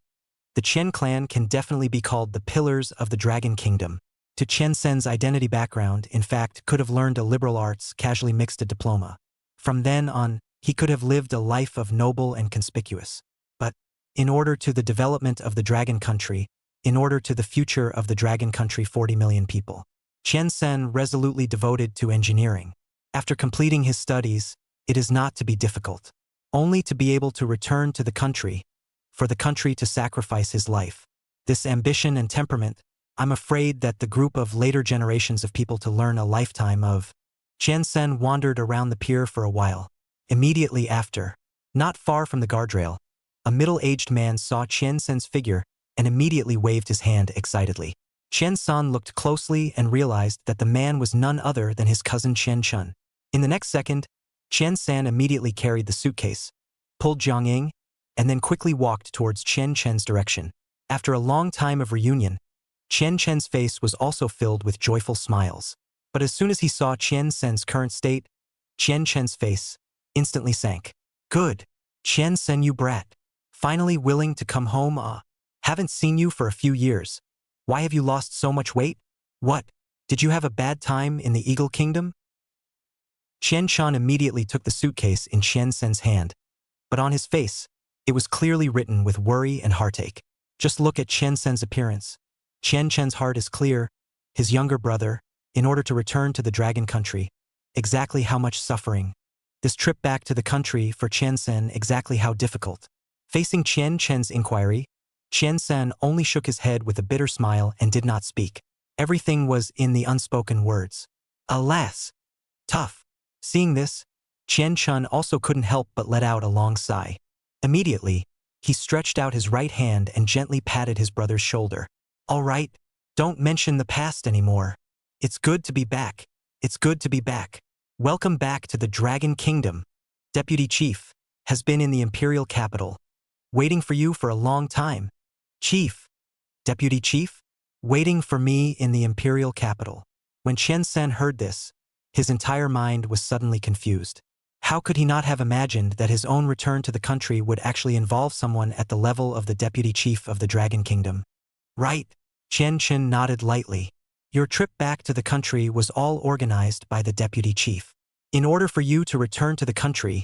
the Chen clan can definitely be called the pillars of the Dragon Kingdom. To Chen Sen's identity background, in fact, could have learned a liberal arts, casually mixed a diploma. From then on, he could have lived a life of noble and conspicuous. But, in order to the development of the Dragon Country, in order to the future of the Dragon Country 40 million people, Chen Sen resolutely devoted to engineering. After completing his studies, it is not to be difficult. Only to be able to return to the country, for the country to sacrifice his life. This ambition and temperament, I'm afraid that the group of later generations of people to learn a lifetime of. Chen Sen wandered around the pier for a while. Immediately after, not far from the guardrail, a middle-aged man saw Chen Sen's figure and immediately waved his hand excitedly. Chen San looked closely and realized that the man was none other than his cousin Chen Chun. In the next second, Chen San immediately carried the suitcase, pulled Jiang Ying, and then quickly walked towards Chen Chen's direction. After a long time of reunion, Chen Chen's face was also filled with joyful smiles. But as soon as he saw Chen Sen's current state, Chen Chen's face instantly sank. "Good. Chen Sen, you brat. Finally willing to come home? Haven't seen you for a few years. Why have you lost so much weight? What? Did you have a bad time in the Eagle Kingdom?" Chen Chan immediately took the suitcase in Chen Sen's hand, but on his face, it was clearly written with worry and heartache. Just look at Chen Sen's appearance. Chen Chen's heart is clear. His younger brother, in order to return to the dragon country. Exactly how much suffering. This trip back to the country for Qian Sen exactly how difficult. Facing Qian Chen's inquiry, Qian Sen only shook his head with a bitter smile and did not speak. Everything was in the unspoken words. Alas! Tough. Seeing this, Qian Chun also couldn't help but let out a long sigh. Immediately, he stretched out his right hand and gently patted his brother's shoulder. All right, don't mention the past anymore. It's good to be back. It's good to be back. Welcome back to the Dragon Kingdom. Deputy Chief has been in the Imperial capital, waiting for you for a long time. Chief. Deputy Chief? Waiting for me in the Imperial capital. When Qian Sen heard this, his entire mind was suddenly confused. How could he not have imagined that his own return to the country would actually involve someone at the level of the Deputy Chief of the Dragon Kingdom? Right. Qian Chen nodded lightly. Your trip back to the country was all organized by the Deputy Chief. In order for you to return to the country,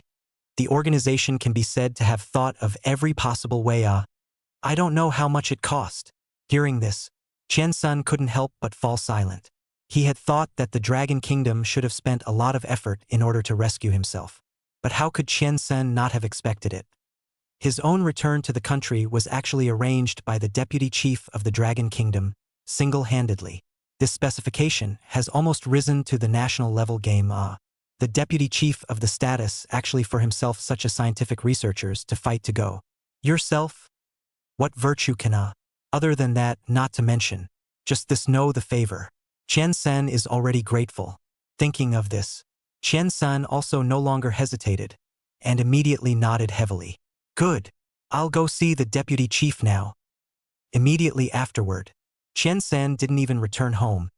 the organization can be said to have thought of every possible way. I don't know how much it cost. Hearing this, Qian Sun couldn't help but fall silent. He had thought that the Dragon Kingdom should have spent a lot of effort in order to rescue himself. But how could Qian Sun not have expected it? His own return to the country was actually arranged by the Deputy Chief of the Dragon Kingdom, single-handedly. This specification has almost risen to the national level game. The Deputy Chief of the status actually for himself such a scientific researchers to fight to go. Yourself? What virtue can other than that, not to mention, just this know the favor. Qian Sen is already grateful. Thinking of this, Qian Sen also no longer hesitated, and immediately nodded heavily. Good. I'll go see the Deputy Chief now. Immediately afterward, Qian Sen didn't even return home,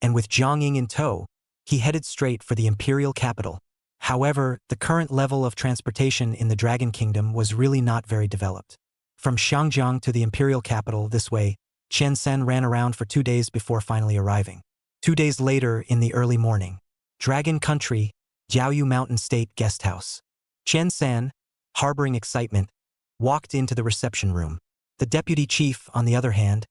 and with Jiang Ying in tow, he headed straight for the Imperial capital. However, the current level of transportation in the Dragon Kingdom was really not very developed. From Shangjiang to the Imperial capital this way, Qian Sen ran around for 2 days before finally arriving. 2 days later in the early morning, Dragon Country, Jiaoyu Mountain State Guest House. Qian Sen, harboring excitement, walked into the reception room. The Deputy Chief, on the other hand,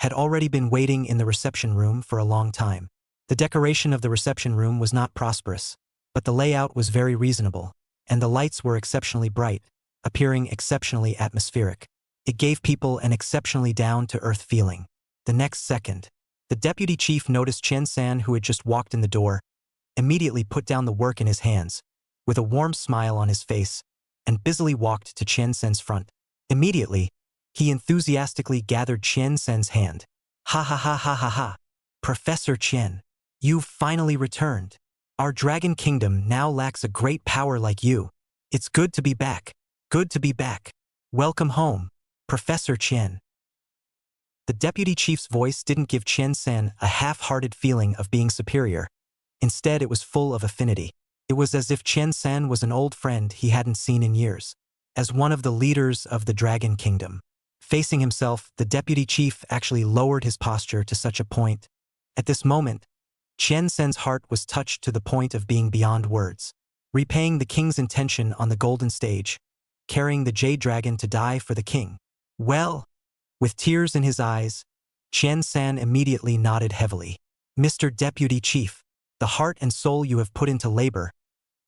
had already been waiting in the reception room for a long time. The decoration of the reception room was not prosperous, but the layout was very reasonable, and the lights were exceptionally bright, appearing exceptionally atmospheric. It gave people an exceptionally down-to-earth feeling. The next second, the Deputy Chief noticed Qian San, who had just walked in the door, immediately put down the work in his hands, with a warm smile on his face, and busily walked to Qian Sen's front. Immediately, he enthusiastically gathered Qian Sen's hand. Ha ha ha ha ha ha. Professor Qian, you've finally returned. Our Dragon Kingdom now lacks a great power like you. It's good to be back. Good to be back. Welcome home, Professor Qian. The Deputy Chief's voice didn't give Qian Sen a half-hearted feeling of being superior. Instead, it was full of affinity. It was as if Qian Sen was an old friend he hadn't seen in years. As one of the leaders of the Dragon Kingdom, facing himself, the Deputy Chief actually lowered his posture to such a point. At this moment, Qian Sen's heart was touched to the point of being beyond words. Repaying the king's intention on the golden stage, carrying the jade dragon to die for the king. Well, with tears in his eyes, Qian San immediately nodded heavily. Mr. Deputy Chief, the heart and soul you have put into labor,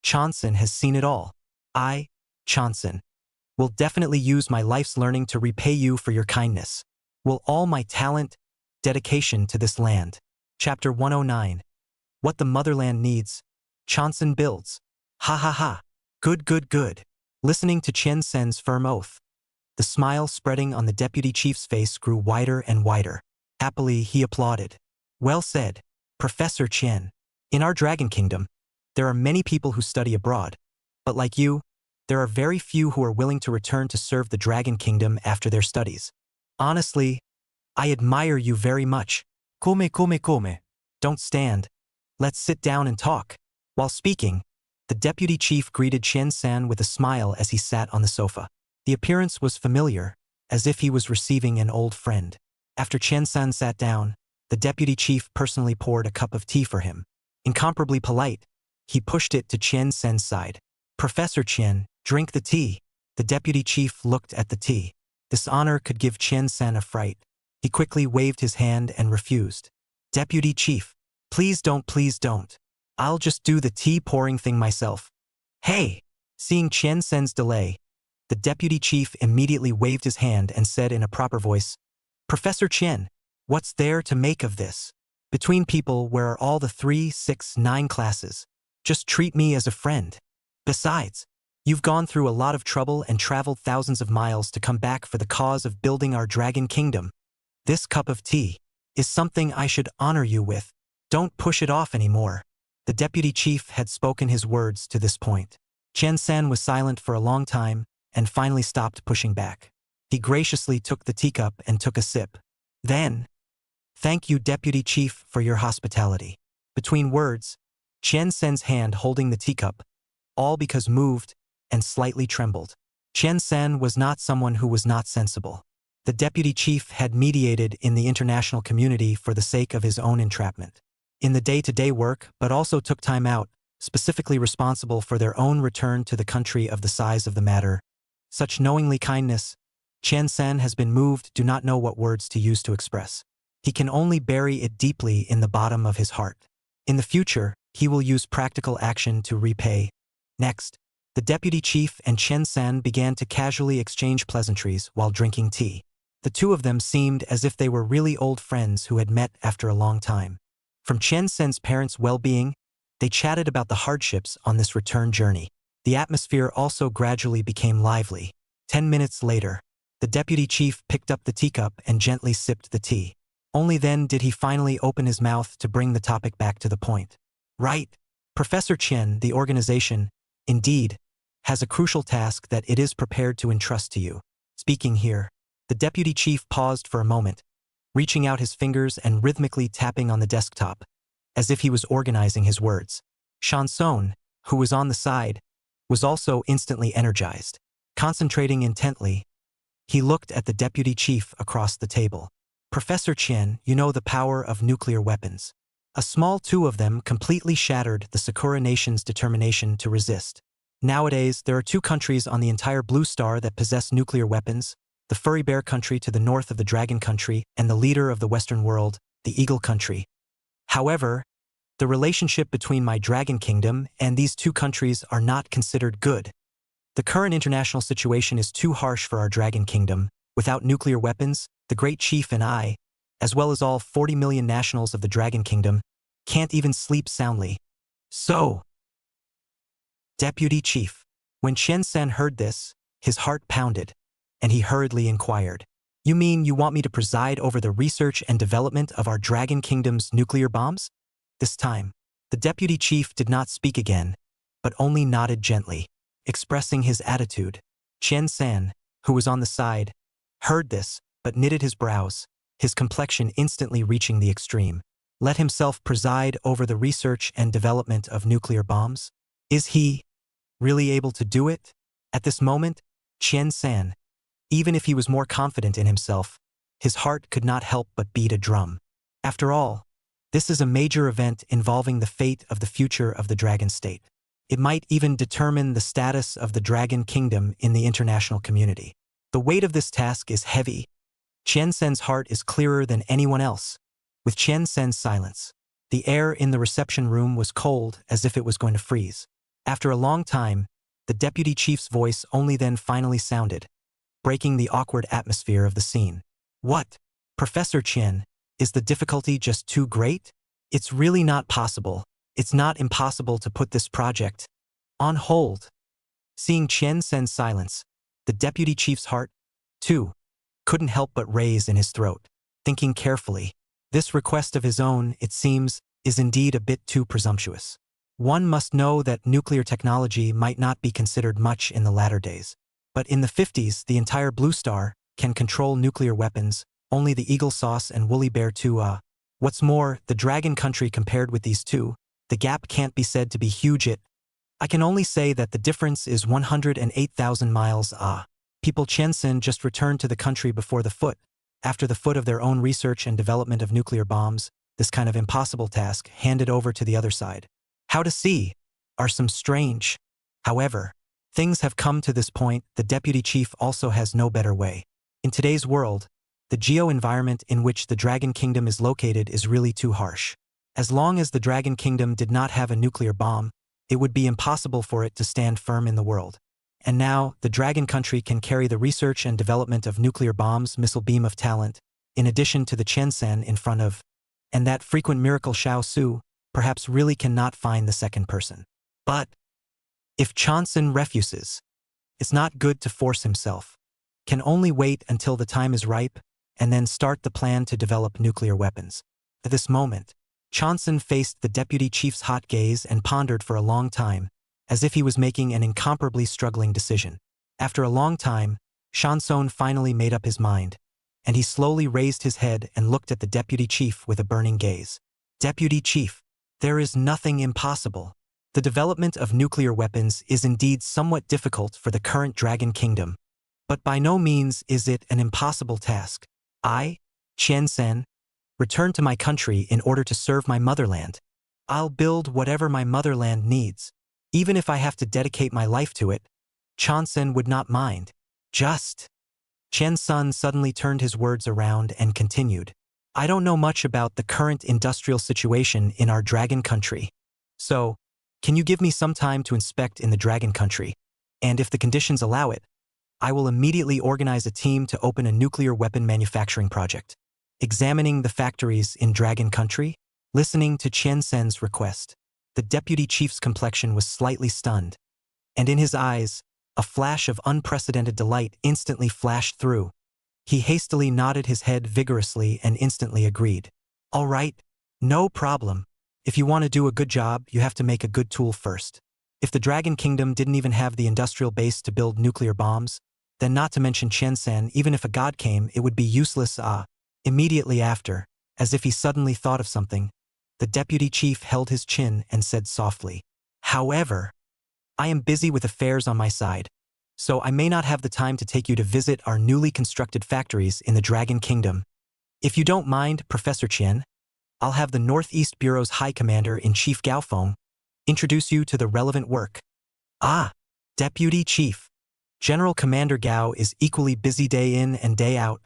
Chanson has seen it all. I, Chanson, will definitely use my life's learning to repay you for your kindness. Will all my talent, dedication to this land. Chapter 109. What the motherland needs, Chanson builds. Ha ha ha. Good good good. Listening to Qian Sen's firm oath, the smile spreading on the Deputy Chief's face grew wider and wider. Happily, he applauded. Well said, Professor Qian. In our Dragon Kingdom, there are many people who study abroad, but like you, there are very few who are willing to return to serve the Dragon Kingdom after their studies. Honestly, I admire you very much. Come. Don't stand. Let's sit down and talk. While speaking, the Deputy Chief greeted Qian San with a smile as he sat on the sofa. The appearance was familiar, as if he was receiving an old friend. After Qian San sat down, the Deputy Chief personally poured a cup of tea for him. Incomparably polite, he pushed it to Qian San's side. Professor Qian, drink the tea. The Deputy Chief looked at the tea. This honor could give Qian San a fright. He quickly waved his hand and refused. Deputy Chief, Please don't, please don't. I'll just do the tea pouring thing myself. Hey! Seeing Chen Sen's delay, the deputy chief immediately waved his hand and said in a proper voice, Professor Chen, what's there to make of this? Between people, where are all the 3, 6, 9 classes? Just treat me as a friend. Besides, you've gone through a lot of trouble and traveled thousands of miles to come back for the cause of building our dragon kingdom. This cup of tea is something I should honor you with. Don't push it off anymore. The deputy chief had spoken his words to this point. Chen Sen was silent for a long time and finally stopped pushing back. He graciously took the teacup and took a sip. Then, thank you, deputy chief, for your hospitality. Between words, Chen Sen's hand holding the teacup, all because moved and slightly trembled. Chen Sen was not someone who was not sensible. The deputy chief had mediated in the international community for the sake of his own entrapment. In the day-to-day work, but also took time out, specifically responsible for their own return to the country of the size of the matter. Such knowingly kindness, Chen Sen has been moved, do not know what words to use to express. He can only bury it deeply in the bottom of his heart. In the future, he will use practical action to repay. Next, the deputy chief and Chen Sen began to casually exchange pleasantries while drinking tea. The two of them seemed as if they were really old friends who had met after a long time. From Chen Sen's parents' well-being, they chatted about the hardships on this return journey. The atmosphere also gradually became lively. 10 minutes later, the deputy chief picked up the teacup and gently sipped the tea. Only then did he finally open his mouth to bring the topic back to the point. Right, Professor Chen, the organization, indeed, has a crucial task that it is prepared to entrust to you. Speaking here, the deputy chief paused for a moment, reaching out his fingers and rhythmically tapping on the desktop, as if he was organizing his words. Chanson, who was on the side, was also instantly energized. Concentrating intently, he looked at the deputy chief across the table. Professor Chen, you know the power of nuclear weapons. A small two of them completely shattered the Sakura nation's determination to resist. Nowadays, there are 2 countries on the entire Blue Star that possess nuclear weapons, the Furry Bear country to the north of the Dragon country and the leader of the Western world, the Eagle country. However, the relationship between my Dragon Kingdom and these 2 countries are not considered good. The current international situation is too harsh for our Dragon Kingdom. Without nuclear weapons, the Great Chief and I, as well as all 40 million nationals of the Dragon Kingdom, can't even sleep soundly. So, Deputy Chief. When Chen Sen heard this, his heart pounded, and he hurriedly inquired, You mean you want me to preside over the research and development of our Dragon Kingdom's nuclear bombs? This time, the deputy chief did not speak again, but only nodded gently, expressing his attitude. Chen San, who was on the side, heard this, but knitted his brows, his complexion instantly reaching the extreme. Let himself preside over the research and development of nuclear bombs? Is he really able to do it? At this moment, Chen San, even if he was more confident in himself, his heart could not help but beat a drum. After all, this is a major event involving the fate of the future of the Dragon State. It might even determine the status of the Dragon Kingdom in the international community. The weight of this task is heavy. Chen Sen's heart is clearer than anyone else. With Chen Sen's silence, the air in the reception room was cold as if it was going to freeze. After a long time, the deputy chief's voice only then finally sounded, breaking the awkward atmosphere of the scene. What? Professor Chen, is the difficulty just too great? It's really not possible. It's not impossible to put this project on hold. Seeing Chen Sen's silence, the deputy chief's heart, too, couldn't help but raise in his throat. Thinking carefully, this request of his own, it seems, is indeed a bit too presumptuous. One must know that nuclear technology might not be considered much in the latter days. But in the 50s, the entire Blue Star can control nuclear weapons, only the Eagle Sauce and Woolly Bear too. What's more, the Dragon Country compared with these two, the gap can't be said to be huge. I can only say that the difference is 108,000 miles. People Chensen just returned to the country before the foot. After the foot of their own research and development of nuclear bombs, this kind of impossible task handed over to the other side. How to see are some strange. However, things have come to this point, the deputy chief also has no better way. In today's world, the geo-environment in which the Dragon Kingdom is located is really too harsh. As long as the Dragon Kingdom did not have a nuclear bomb, it would be impossible for it to stand firm in the world. And now, the Dragon Country can carry the research and development of nuclear bombs, missile beam of talent, in addition to the Qiansen in front of, and that frequent miracle Xiao Su, perhaps really cannot find the second person. But if Qiansen refuses, it's not good to force himself. Can only wait until the time is ripe, and then start the plan to develop nuclear weapons. At this moment, Qiansen faced the deputy chief's hot gaze and pondered for a long time, as if he was making an incomparably struggling decision. After a long time, Shanson finally made up his mind, and he slowly raised his head and looked at the deputy chief with a burning gaze. Deputy Chief, there is nothing impossible. The development of nuclear weapons is indeed somewhat difficult for the current Dragon Kingdom, but by no means is it an impossible task. I, Qiansen, return to my country in order to serve my motherland. I'll build whatever my motherland needs, even if I have to dedicate my life to it. Qiansen would not mind. Just. Qiansen suddenly turned his words around and continued. I don't know much about the current industrial situation in our Dragon Country. So, can you give me some time to inspect in the Dragon Country? And if the conditions allow it, I will immediately organize a team to open a nuclear weapon manufacturing project. Examining the factories in Dragon Country, listening to Qiansen's request, the deputy chief's complexion was slightly stunned, and in his eyes, a flash of unprecedented delight instantly flashed through. He hastily nodded his head vigorously and instantly agreed. All right, no problem. If you want to do a good job, you have to make a good tool first. If the Dragon Kingdom didn't even have the industrial base to build nuclear bombs, then not to mention Qiansen, even if a god came, it would be useless. Immediately after, as if he suddenly thought of something, the deputy chief held his chin and said softly, However, I am busy with affairs on my side, so I may not have the time to take you to visit our newly constructed factories in the Dragon Kingdom. If you don't mind, Professor Qian, I'll have the Northeast Bureau's High Commander-in-Chief Gao Feng introduce you to the relevant work. Deputy Chief. General Commander Gao is equally busy day in and day out.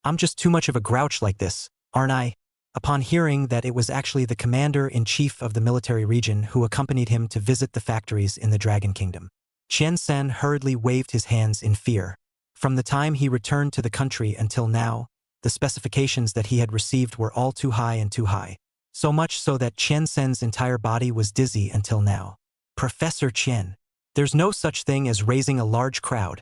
I'm just too much of a grouch like this, aren't I? Upon hearing that it was actually the Commander-in-Chief of the military region who accompanied him to visit the factories in the Dragon Kingdom, Qiansen hurriedly waved his hands in fear. From the time he returned to the country until now, the specifications that he had received were all too high, so much so that Qiansen's entire body was dizzy until now. Professor Qian, there's no such thing as raising a large crowd.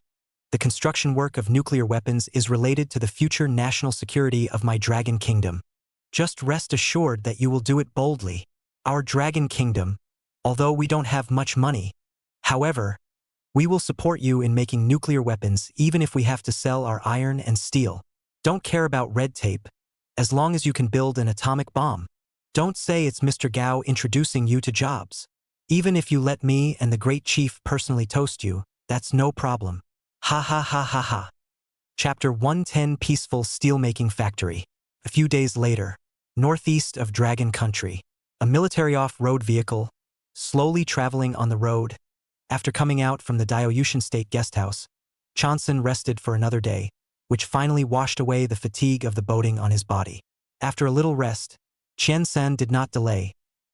The construction work of nuclear weapons is related to the future national security of my Dragon Kingdom. Just rest assured that you will do it boldly. Our Dragon Kingdom, although we don't have much money, however, we will support you in making nuclear weapons even if we have to sell our iron and steel. Don't care about red tape, as long as you can build an atomic bomb. Don't say it's Mr. Gao introducing you to jobs. Even if you let me and the Great Chief personally toast you, that's no problem. Ha ha ha ha ha. Chapter 110 Peaceful Steelmaking Factory. A few days later, northeast of Dragon Country, a military off-road vehicle, slowly traveling on the road. After coming out from the Diaoyushan State Guest House, Qiansen rested for another day, which finally washed away the fatigue of the boating on his body. After a little rest, Qiansen did not delay,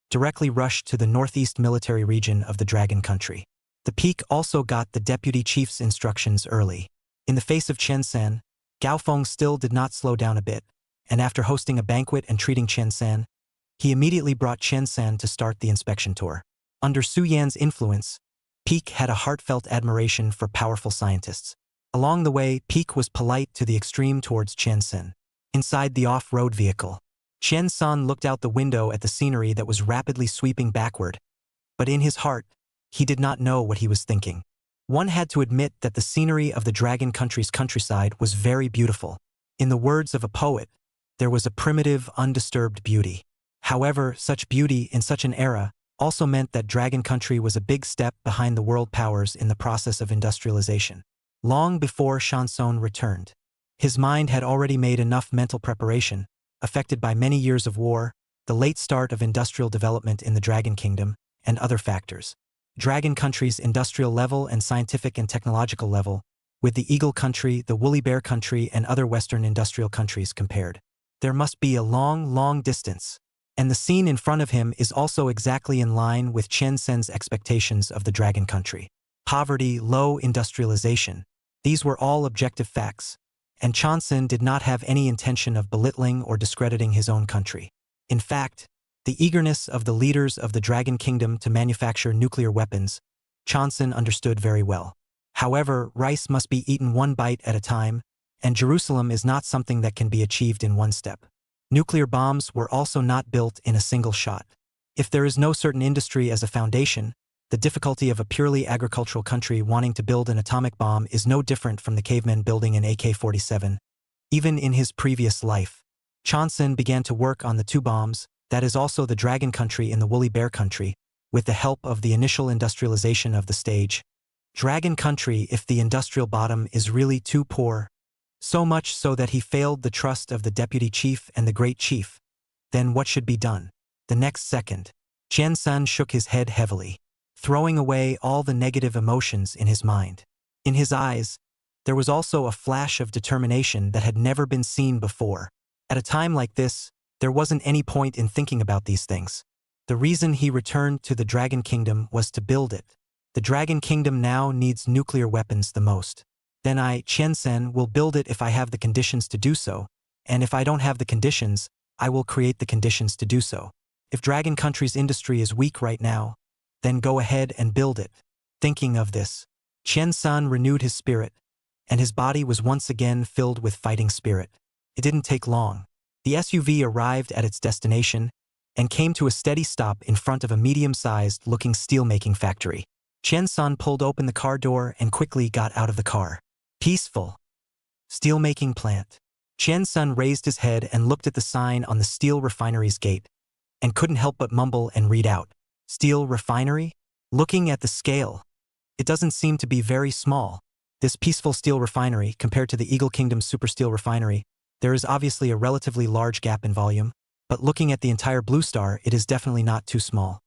directly rushed to the northeast military region of the Dragon Country. The peak also got the deputy chief's instructions early. In the face of Qiansen, Gao Feng still did not slow down a bit, and after hosting a banquet and treating Qiansen, he immediately brought Qiansen to start the inspection tour. Under Su Yan's influence, Peak had a heartfelt admiration for powerful scientists. Along the way, Peak was polite to the extreme towards Qiansen. Inside the off-road vehicle, Qiansen looked out the window at the scenery that was rapidly sweeping backward, but in his heart, he did not know what he was thinking. One had to admit that the scenery of the Dragon Country's countryside was very beautiful. In the words of a poet, there was a primitive, undisturbed beauty. However, such beauty in such an era also meant that Dragon Country was a big step behind the world powers in the process of industrialization. Long before Shanson returned, his mind had already made enough mental preparation, affected by many years of war, the late start of industrial development in the Dragon Kingdom, and other factors. Dragon Country's industrial level and scientific and technological level, with the Eagle Country, the Woolly Bear Country, and other Western industrial countries compared. There must be a long, long distance. And the scene in front of him is also exactly in line with Chen Sen's expectations of the dragon country. Poverty, low industrialization. These were all objective facts, and Chansen did not have any intention of belittling or discrediting his own country. In fact, the eagerness of the leaders of the Dragon Kingdom to manufacture nuclear weapons, Chansen understood very well. However, rice must be eaten one bite at a time, and Jerusalem is not something that can be achieved in one step. Nuclear bombs were also not built in a single shot. If there is no certain industry as a foundation, the difficulty of a purely agricultural country wanting to build an atomic bomb is no different from the cavemen building an AK-47. Even in his previous life, Chansen began to work on the two bombs, that is also the dragon country in the woolly bear country, with the help of the initial industrialization of the stage. Dragon country if the industrial bottom is really too poor, so much so that he failed the trust of the deputy chief and the great chief, then what should be done? The next second, Chen Sun shook his head heavily, throwing away all the negative emotions in his mind. In his eyes, there was also a flash of determination that had never been seen before. At a time like this, there wasn't any point in thinking about these things. The reason he returned to the Dragon Kingdom was to build it. The Dragon Kingdom now needs nuclear weapons the most. Then I, Chen Sen, will build it if I have the conditions to do so, and if I don't have the conditions, I will create the conditions to do so. If Dragon Country's industry is weak right now, then go ahead and build it. Thinking of this, Chen San renewed his spirit, and his body was once again filled with fighting spirit. It didn't take long. The SUV arrived at its destination and came to a steady stop in front of a medium-sized looking steelmaking factory. Chen San pulled open the car door and quickly got out of the car. Peaceful. Steelmaking plant. Chen Sun raised his head and looked at the sign on the steel refinery's gate, and couldn't help but mumble and read out, "Steel refinery?" Looking at the scale, it doesn't seem to be very small. This peaceful steel refinery, compared to the Eagle Kingdom's super steel refinery, there is obviously a relatively large gap in volume, but looking at the entire Blue Star, it is definitely not too small.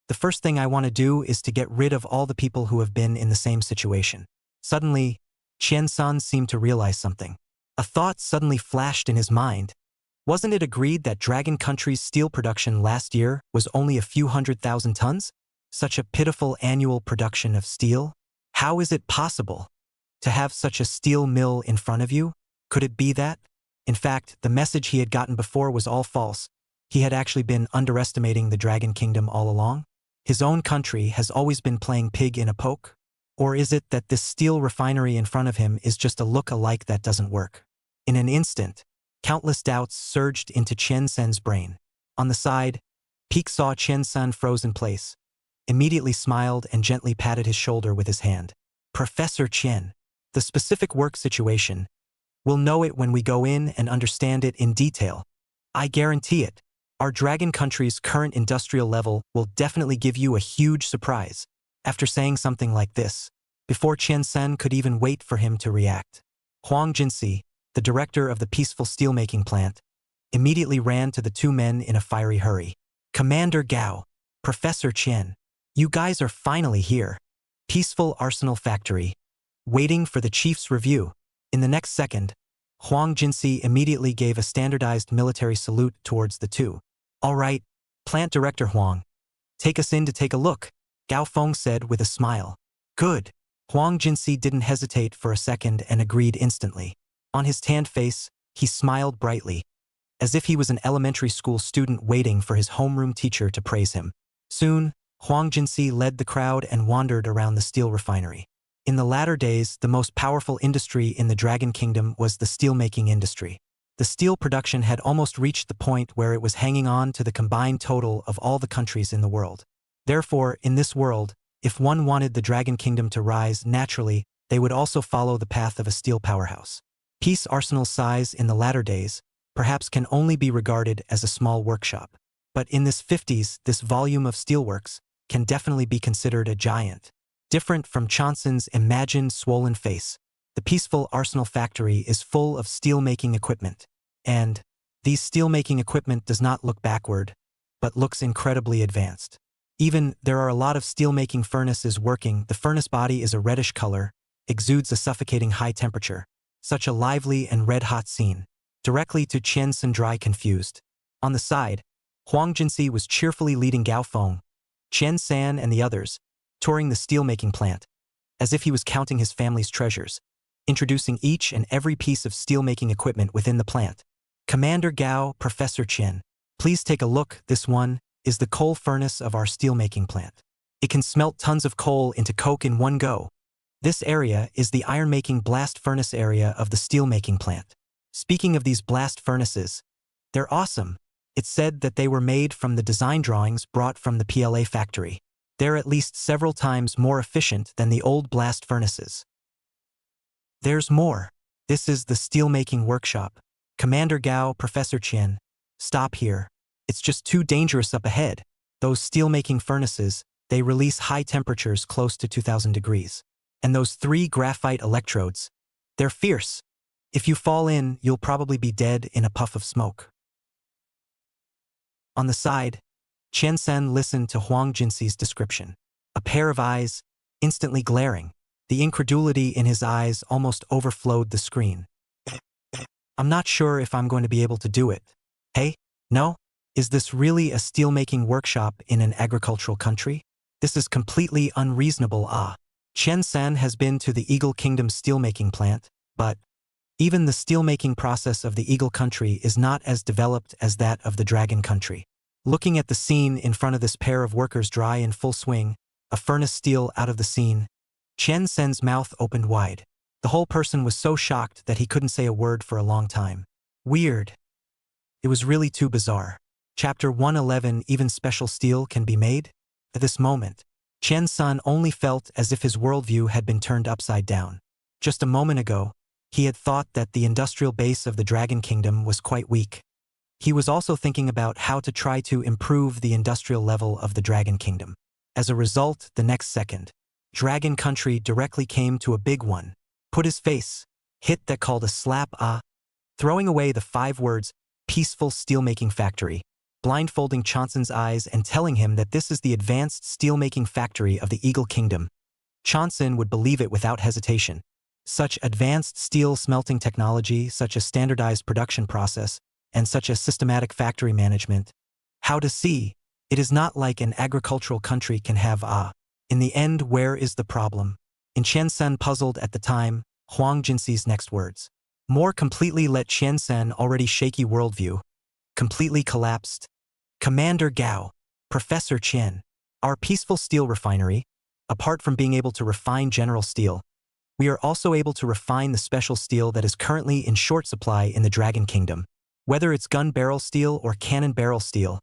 The first thing I want to do is to get rid of all the people who have been in the same situation. Suddenly, Chen San seemed to realize something. A thought suddenly flashed in his mind. Wasn't it agreed that Dragon Country's steel production last year was only a few 100,000 tons? Such a pitiful annual production of steel? How is it possible to have such a steel mill in front of you? Could it be that? In fact, the message he had gotten before was all false. He had actually been underestimating the Dragon Kingdom all along. His own country has always been playing pig in a poke? Or is it that this steel refinery in front of him is just a look-alike that doesn't work? In an instant, countless doubts surged into Chen Sen's brain. On the side, Peek saw Chen Sen froze in place, immediately smiled and gently patted his shoulder with his hand. "Professor Chen, the specific work situation, we'll know it when we go in and understand it in detail. I guarantee it. Our Dragon Country's current industrial level will definitely give you a huge surprise." After saying something like this, before Chen Sen could even wait for him to react, Huang Jinsi, the director of the peaceful steelmaking plant, immediately ran to the two men in a fiery hurry. "Commander Gao, Professor Chen, you guys are finally here. Peaceful Arsenal Factory, waiting for the chief's review." In the next second, Huang Jinsi immediately gave a standardized military salute towards the two. "All right, Plant Director Huang, take us in to take a look," Gao Feng said with a smile. "Good." Huang Jinsi didn't hesitate for a second and agreed instantly. On his tanned face, he smiled brightly, as if he was an elementary school student waiting for his homeroom teacher to praise him. Soon, Huang Jinsi led the crowd and wandered around the steel refinery. In the latter days, the most powerful industry in the Dragon Kingdom was the steelmaking industry. The steel production had almost reached the point where it was hanging on to the combined total of all the countries in the world. Therefore, in this world, if one wanted the Dragon Kingdom to rise naturally, they would also follow the path of a steel powerhouse. Peace Arsenal's size in the latter days perhaps can only be regarded as a small workshop. But in this 50s, this volume of steelworks can definitely be considered a giant. Different from Chanson's imagined swollen face, the peaceful Arsenal factory is full of steelmaking equipment. And these steelmaking equipment does not look backward, but looks incredibly advanced. Even there are a lot of steelmaking furnaces working. The furnace body is a reddish color, exudes a suffocating high temperature. Such a lively and red-hot scene. Directly to Chen Sundry confused. On the side, Huang Jinsi was cheerfully leading Gao Feng, Chen San and the others, touring the steelmaking plant, as if he was counting his family's treasures, introducing each and every piece of steelmaking equipment within the plant. Commander Gao, Professor Chen, please take a look. This one is the coal furnace of our steelmaking plant. It can smelt tons of coal into coke in one go. This area is the iron-making blast furnace area of the steelmaking plant. Speaking of these blast furnaces, they're awesome. It's said that they were made from the design drawings brought from the PLA factory. They're at least several times more efficient than the old blast furnaces. There's more. This is the steelmaking workshop. Commander Gao, Professor Chen, stop here. It's just too dangerous up ahead. Those steelmaking furnaces, they release high temperatures close to 2000 degrees. And those 3 graphite electrodes, they're fierce. If you fall in, you'll probably be dead in a puff of smoke. On the side, Chen Sen listened to Huang Jinsi's description. A pair of eyes, instantly glaring. The incredulity in his eyes almost overflowed the screen. I'm not sure if I'm going to be able to do it. Hey, no? Is this really a steelmaking workshop in an agricultural country? This is completely unreasonable. Chen San has been to the Eagle Kingdom steelmaking plant, but even the steelmaking process of the Eagle country is not as developed as that of the Dragon country. Looking at the scene in front of this pair of workers dry in full swing, a furnace steel out of the scene, Chen Sen's mouth opened wide. The whole person was so shocked that he couldn't say a word for a long time. Weird. It was really too bizarre. Chapter 111. Even special steel can be made? At this moment, Chen San only felt as if his worldview had been turned upside down. Just a moment ago, he had thought that the industrial base of the Dragon Kingdom was quite weak. He was also thinking about how to try to improve the industrial level of the Dragon Kingdom. As a result, the next second, Dragon Country directly came to a big one. Put his face, hit that called a slap. Throwing away the 5 words, peaceful steelmaking factory, blindfolding Chanson's eyes and telling him that this is the advanced steelmaking factory of the Eagle Kingdom. Chanson would believe it without hesitation. Such advanced steel smelting technology, such a standardized production process, and such a systematic factory management. How to see? It is not like an agricultural country can have. In the end, where is the problem? In Chen Sen puzzled at the time, Huang Jinsi's next words more completely let Chen Sen already shaky worldview completely collapsed. Commander Gao, Professor Chen, our peaceful steel refinery, apart from being able to refine general steel, we are also able to refine the special steel that is currently in short supply in the Dragon Kingdom. Whether it's gun barrel steel or cannon barrel steel,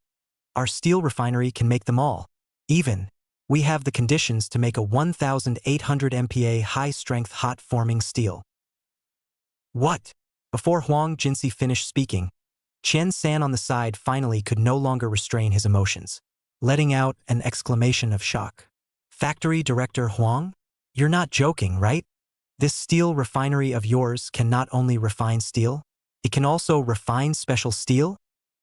our steel refinery can make them all. Even, we have the conditions to make a 1,800 MPa high-strength hot-forming steel. What? Before Huang Jinsi finished speaking, Chen San on the side finally could no longer restrain his emotions, letting out an exclamation of shock. Factory Director Huang? You're not joking, right? This steel refinery of yours can not only refine steel, it can also refine special steel?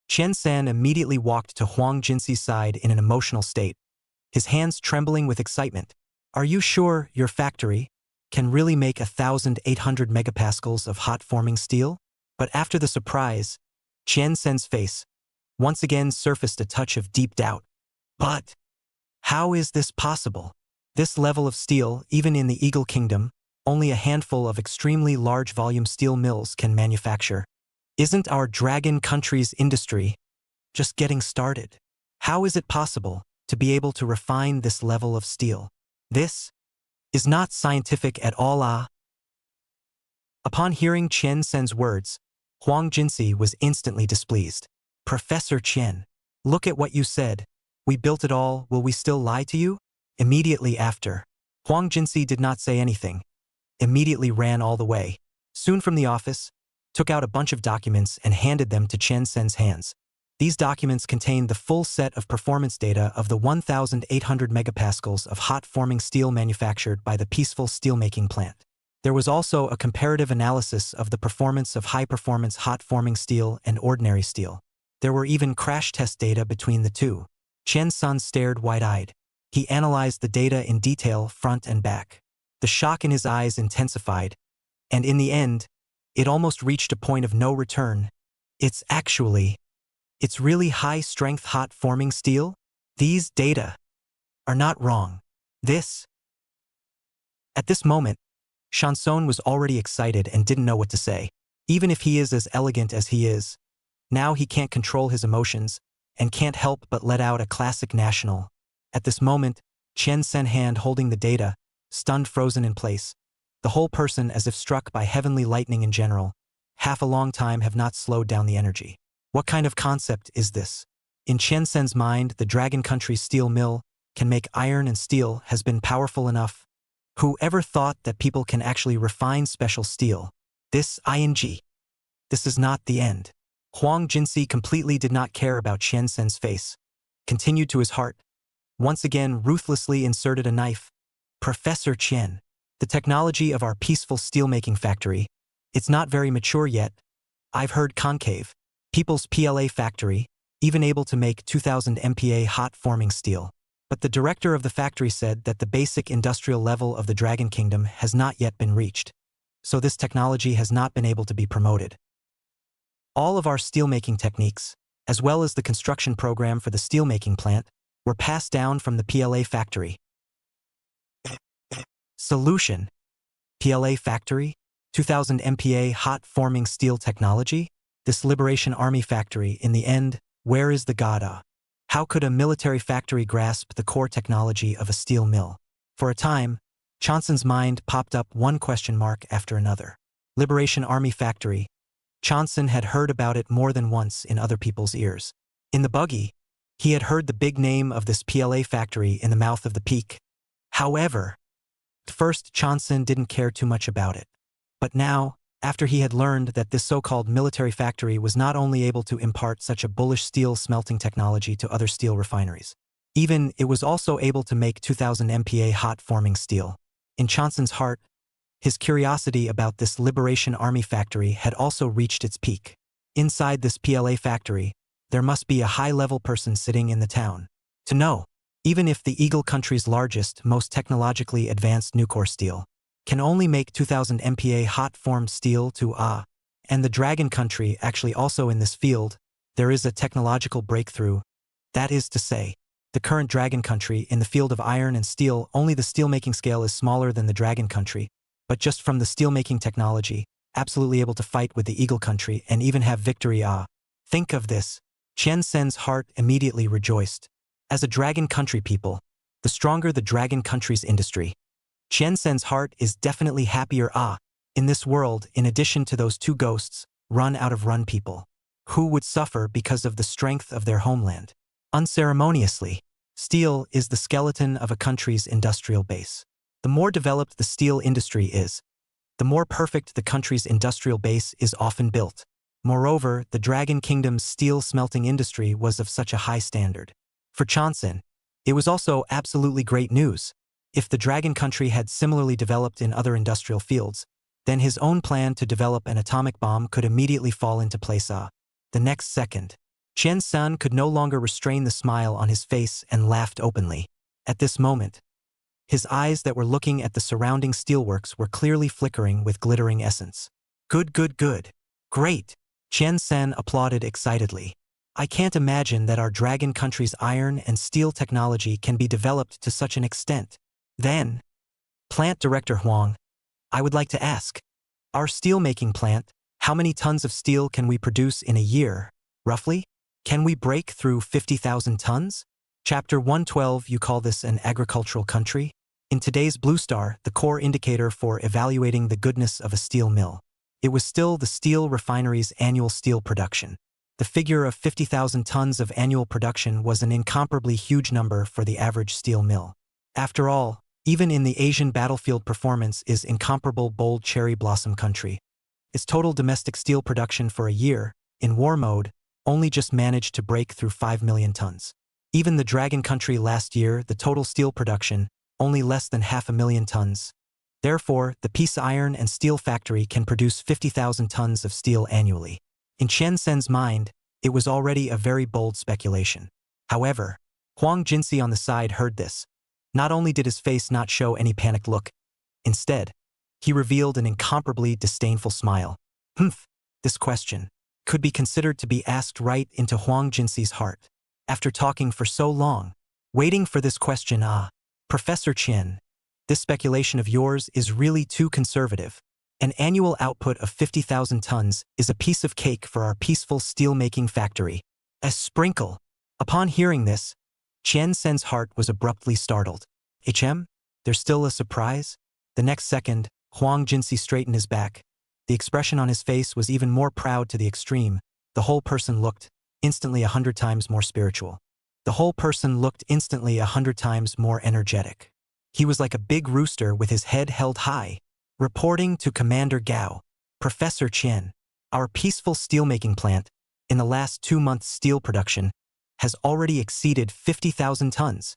Chen San immediately walked to Huang Jinsi's side in an emotional state, his hands trembling with excitement. Are you sure your factory can really make 1,800 megapascals of hot-forming steel? But after the surprise, Chen Sen's face once again surfaced a touch of deep doubt. But how is this possible? This level of steel, even in the Eagle Kingdom, only a handful of extremely large volume steel mills can manufacture. Isn't our Dragon country's industry just getting started? How is it possible to be able to refine this level of steel? This is not scientific at all. Upon hearing Chen Sen's words, Huang Jinsi was instantly displeased. Professor Chen, look at what you said. We built it all, will we still lie to you? Immediately after, Huang Jinsi did not say anything, immediately ran all the way, soon from the office, took out a bunch of documents and handed them to Chen Sen's hands. These documents contained the full set of performance data of the 1,800 megapascals of hot-forming steel manufactured by the peaceful steelmaking plant. There was also a comparative analysis of the performance of high-performance hot-forming steel and ordinary steel. There were even crash test data between the two. Chen San stared wide-eyed. He analyzed the data in detail, front and back. The shock in his eyes intensified, and in the end, it almost reached a point of no return. It's actually It's really high-strength hot-forming steel? These data are not wrong. At this moment, Chanson was already excited and didn't know what to say. Even if he is as elegant as he is, now he can't control his emotions and can't help but let out a classic national. At this moment, Chen Sen hand holding the data, stunned frozen in place, the whole person as if struck by heavenly lightning in general, half a long time have not slowed down the energy. What kind of concept is this? In Chen Sen's mind, the Dragon Country's steel mill can make iron and steel has been powerful enough. Who ever thought that people can actually refine special steel? This is not the end. Huang Jinsi completely did not care about Chen Sen's face. Continued to his heart. Once again ruthlessly inserted a knife. Professor Chen, the technology of our peaceful steelmaking factory, it's not very mature yet. I've heard concave, people's PLA factory, even able to make 2000 MPa hot-forming steel. But the director of the factory said that the basic industrial level of the Dragon Kingdom has not yet been reached. So this technology has not been able to be promoted. All of our steelmaking techniques, as well as the construction program for the steelmaking plant, were passed down from the PLA factory. Solution: PLA factory? 2000 MPa hot-forming steel technology? This Liberation Army factory, in the end, where is the God? How could a military factory grasp the core technology of a steel mill? For a time, Chanson's mind popped up one question mark after another. Liberation Army factory. Chanson had heard about it more than once in other people's ears. In the buggy, he had heard the big name of this PLA factory in the mouth of the peak. However, at first Chanson didn't care too much about it. But now, after he had learned that this so-called military factory was not only able to impart such a bullish steel smelting technology to other steel refineries, even it was also able to make 2000 MPa hot-forming steel. In Chanson's heart, his curiosity about this Liberation Army factory had also reached its peak. Inside this PLA factory, there must be a high-level person sitting in the town. To know, even if the Eagle country's largest, most technologically advanced Nucor steel can only make 2000 MPa hot-formed steel and the Dragon country actually also in this field, there is a technological breakthrough. That is to say, the current Dragon country in the field of iron and steel, only the steelmaking scale is smaller than the Dragon country, but just from the steelmaking technology, absolutely able to fight with the Eagle country and even have victory. Think of this. Chen Sen's heart immediately rejoiced. As a Dragon country people, the stronger the Dragon country's industry, Chen Sen's heart is definitely happier. In this world, in addition to those two ghosts, run people, who would suffer because of the strength of their homeland. Unceremoniously, steel is the skeleton of a country's industrial base. The more developed the steel industry is, the more perfect the country's industrial base is often built. Moreover, the Dragon Kingdom's steel smelting industry was of such a high standard. For Chanson, it was also absolutely great news. If the Dragon country had similarly developed in other industrial fields, then his own plan to develop an atomic bomb could immediately fall into place. The next second, Chen Sen could no longer restrain the smile on his face and laughed openly. At this moment, his eyes that were looking at the surrounding steelworks were clearly flickering with glittering essence. Good. Great! Chen Sen applauded excitedly. I can't imagine that our Dragon country's iron and steel technology can be developed to such an extent. Then, Plant Director Huang, I would like to ask, our steelmaking plant, how many tons of steel can we produce in a year, roughly? Can we break through 50,000 tons? Chapter 112. You call this an agricultural country? In today's Blue Star, the core indicator for evaluating the goodness of a steel mill, it was still the steel refinery's annual steel production. The figure of 50,000 tons of annual production was an incomparably huge number for the average steel mill. After all, even in the Asian battlefield performance is incomparable bold cherry blossom country. Its total domestic steel production for a year, in war mode, only just managed to break through 5 million tons. Even the Dragon country last year, the total steel production, only less than 500,000 tons. Therefore, the Peace Iron and Steel Factory can produce 50,000 tons of steel annually. In Chen Sen's mind, it was already a very bold speculation. However, Huang Jinsi on the side heard this. Not only did his face not show any panicked look, instead, he revealed an incomparably disdainful smile. This question. could be considered to be asked right into Huang Jinxi's heart. After talking for so long, waiting for this question, Professor Chen, this speculation of yours is really too conservative. An annual output of 50,000 tons is a piece of cake for our peaceful steel-making factory. A sprinkle. Upon hearing this, Chen Sen's heart was abruptly startled. There's still a surprise? The next second, Huang Jinxi straightened his back. The expression on his face was even more proud to the extreme. The whole person looked instantly 100 times more spiritual. The whole person looked instantly 100 times more energetic. He was like a big rooster with his head held high. Reporting to Commander Gao, Professor Chen, our peaceful steelmaking plant, in the last 2 months' steel production, has already exceeded 50,000 tons.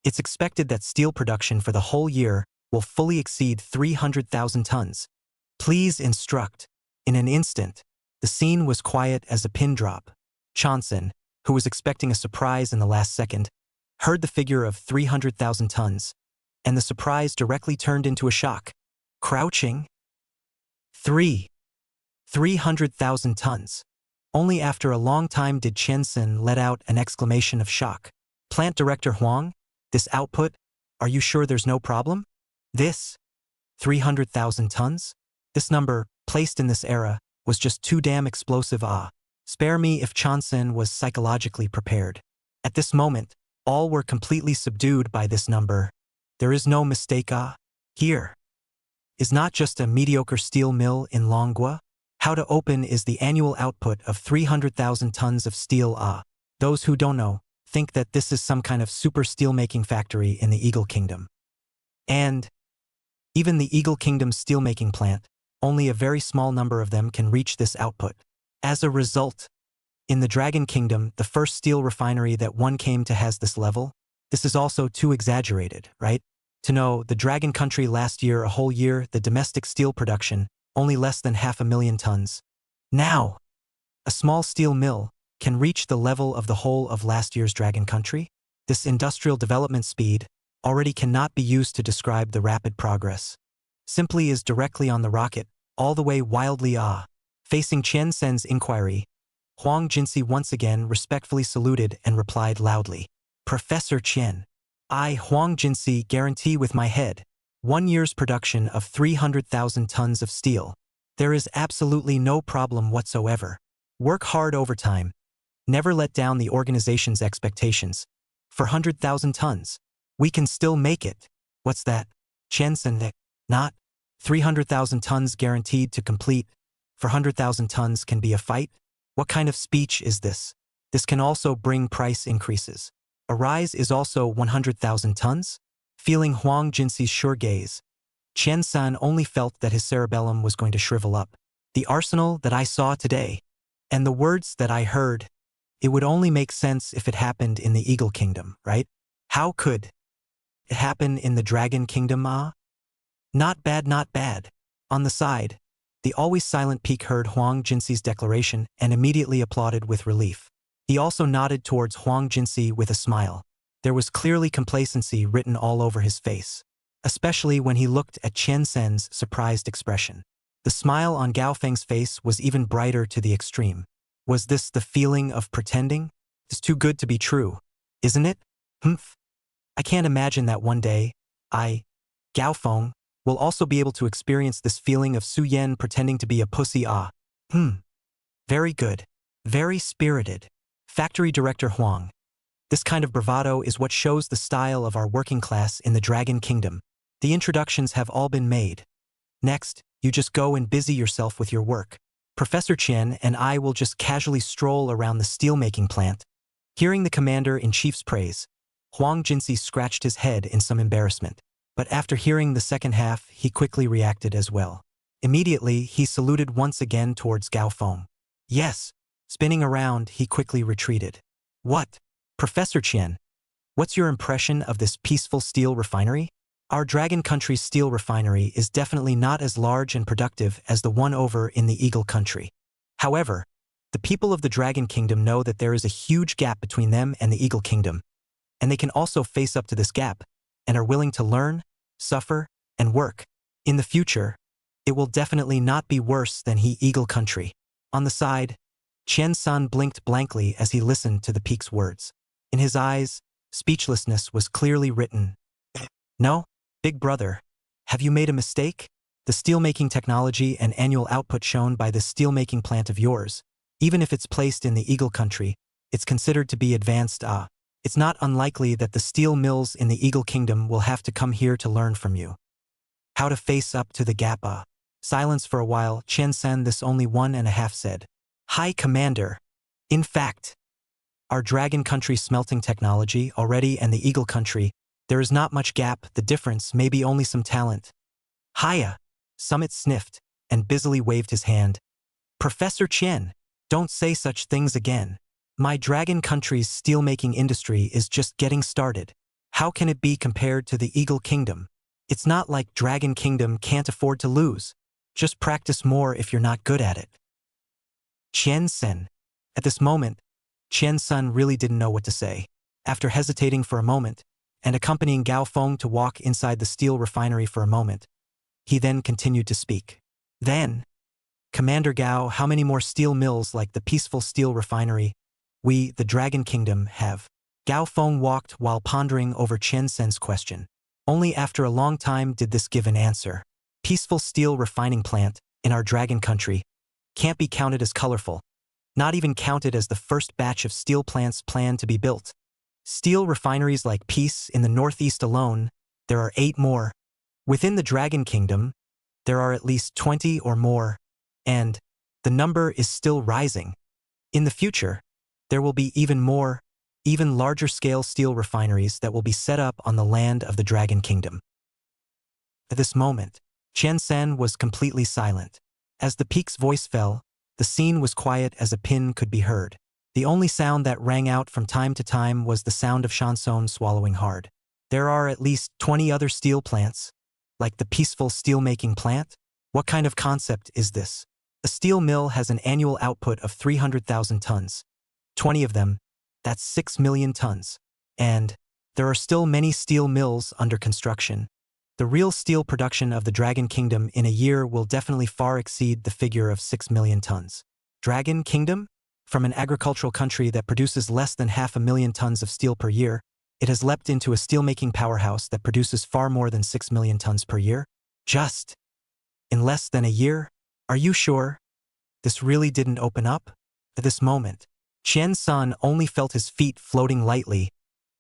It's expected that steel production for the whole year will fully exceed 300,000 tons. Please instruct. In an instant, the scene was quiet as a pin drop. Chanson, who was expecting a surprise in the last second, heard the figure of 300,000 tons, and the surprise directly turned into a shock. Crouching? 300,000 tons. Only after a long time did Chanson let out an exclamation of shock. Plant Director Huang, this output, are you sure there's no problem? This? 300,000 tons? This number, placed in this era, was just too damn explosive. Spare me if Chanson was psychologically prepared. At this moment, all were completely subdued by this number. There is no mistake. Here is not just a mediocre steel mill in Longhua. How to open is the annual output of 300,000 tons of steel. Those who don't know think that this is some kind of super steelmaking factory in the Eagle Kingdom. And even the Eagle Kingdom's steelmaking plant, only a very small number of them can reach this output. As a result, in the Dragon Kingdom, the first steel refinery that one came to has this level, this is also too exaggerated, right? To know, the Dragon Country last year, a whole year, the domestic steel production, only less than 500,000 tons. Now, a small steel mill can reach the level of the whole of last year's Dragon Country? This industrial development speed already cannot be used to describe the rapid progress. Simply is directly on the rocket, all the way wildly. Facing Chen Sen's inquiry, Huang Jinxi once again respectfully saluted and replied loudly, Professor Chen, I, Huang Jinxi, guarantee with my head, 1 year's production of 300,000 tons of steel. There is absolutely no problem whatsoever. Work hard overtime. Never let down the organization's expectations. For 100,000 tons, we can still make it. What's that? Chen Sen, not 300,000 tons guaranteed to complete. For 100,000 tons can be a fight? What kind of speech is this? This can also bring price increases. A rise is also 100,000 tons? Feeling Huang Jinxi's sure gaze, Chen San only felt that his cerebellum was going to shrivel up. The arsenal that I saw today, and the words that I heard, it would only make sense if it happened in the Eagle Kingdom, right? How could it happen in the Dragon Kingdom? Not bad, not bad. On the side, the always silent Peak heard Huang Jinxi's declaration and immediately applauded with relief. He also nodded towards Huang Jinxi with a smile. There was clearly complacency written all over his face, especially when he looked at Chen Sen's surprised expression. The smile on Gao Feng's face was even brighter to the extreme. Was this the feeling of pretending? It's too good to be true, isn't it? Humph. I can't imagine that one day, Gao Feng, will also be able to experience this feeling of Su Yan pretending to be a pussy. Very good. Very spirited. Factory Director Huang. This kind of bravado is what shows the style of our working class in the Dragon Kingdom. The introductions have all been made. Next, you just go and busy yourself with your work. Professor Chen and I will just casually stroll around the steelmaking plant. Hearing the Commander-in-Chief's praise, Huang Jinxi scratched his head in some embarrassment. But after hearing the second half, he quickly reacted as well. Immediately, he saluted once again towards Gao Feng. Yes. Spinning around, he quickly retreated. What? Professor Chen, what's your impression of this peaceful steel refinery? Our Dragon Country's steel refinery is definitely not as large and productive as the one over in the Eagle Country. However, the people of the Dragon Kingdom know that there is a huge gap between them and the Eagle Kingdom, and they can also face up to this gap, and are willing to learn, suffer, and work. In the future, it will definitely not be worse than Eagle Country. On the side, Chen Sun blinked blankly as he listened to the Peak's words. In his eyes, speechlessness was clearly written. No, big brother. Have you made a mistake? The steelmaking technology and annual output shown by this steelmaking plant of yours, even if it's placed in the Eagle country, it's considered to be advanced. It's not unlikely that the steel mills in the Eagle Kingdom will have to come here to learn from you how to face up to the gap. Silence for a while. Chen Sen, this only 1.5 said. Hi, Commander. In fact, our Dragon Country smelting technology already and the Eagle Country, there is not much gap. The difference may be only some talent. Hiya. Summit sniffed and busily waved his hand. Professor Chen, don't say such things again. My Dragon Country's steelmaking industry is just getting started. How can it be compared to the Eagle Kingdom? It's not like Dragon Kingdom can't afford to lose. Just practice more if you're not good at it. Chen Sen. At this moment, Chen Sun really didn't know what to say. After hesitating for a moment, and accompanying Gao Feng to walk inside the steel refinery for a moment, he then continued to speak. Then, Commander Gao, how many more steel mills like the peaceful steel refinery we, the Dragon Kingdom, have? Gao Feng walked while pondering over Chen Sen's question. Only after a long time did this give an answer. Peaceful steel refining plant, in our Dragon Country, can't be counted as colorful. Not even counted as the first batch of steel plants planned to be built. Steel refineries like Peace in the northeast alone, there are 8 more. Within the Dragon Kingdom, there are at least 20 or more, and the number is still rising. In the future, there will be even more, even larger-scale steel refineries that will be set up on the land of the Dragon Kingdom. At this moment, Chen Sen was completely silent. As the Peak's voice fell, the scene was quiet as a pin could be heard. The only sound that rang out from time to time was the sound of Chanson swallowing hard. There are at least 20 other steel plants, like the peaceful steelmaking plant? What kind of concept is this? A steel mill has an annual output of 300,000 tons. 20 of them, that's 6 million tons. And there are still many steel mills under construction. The real steel production of the Dragon Kingdom in a year will definitely far exceed the figure of 6 million tons. Dragon Kingdom? From an agricultural country that produces less than 500,000 tons of steel per year, it has leapt into a steelmaking powerhouse that produces far more than 6 million tons per year? Just in less than a year? Are you sure? This really didn't open up? At this moment, Chen Sun only felt his feet floating lightly,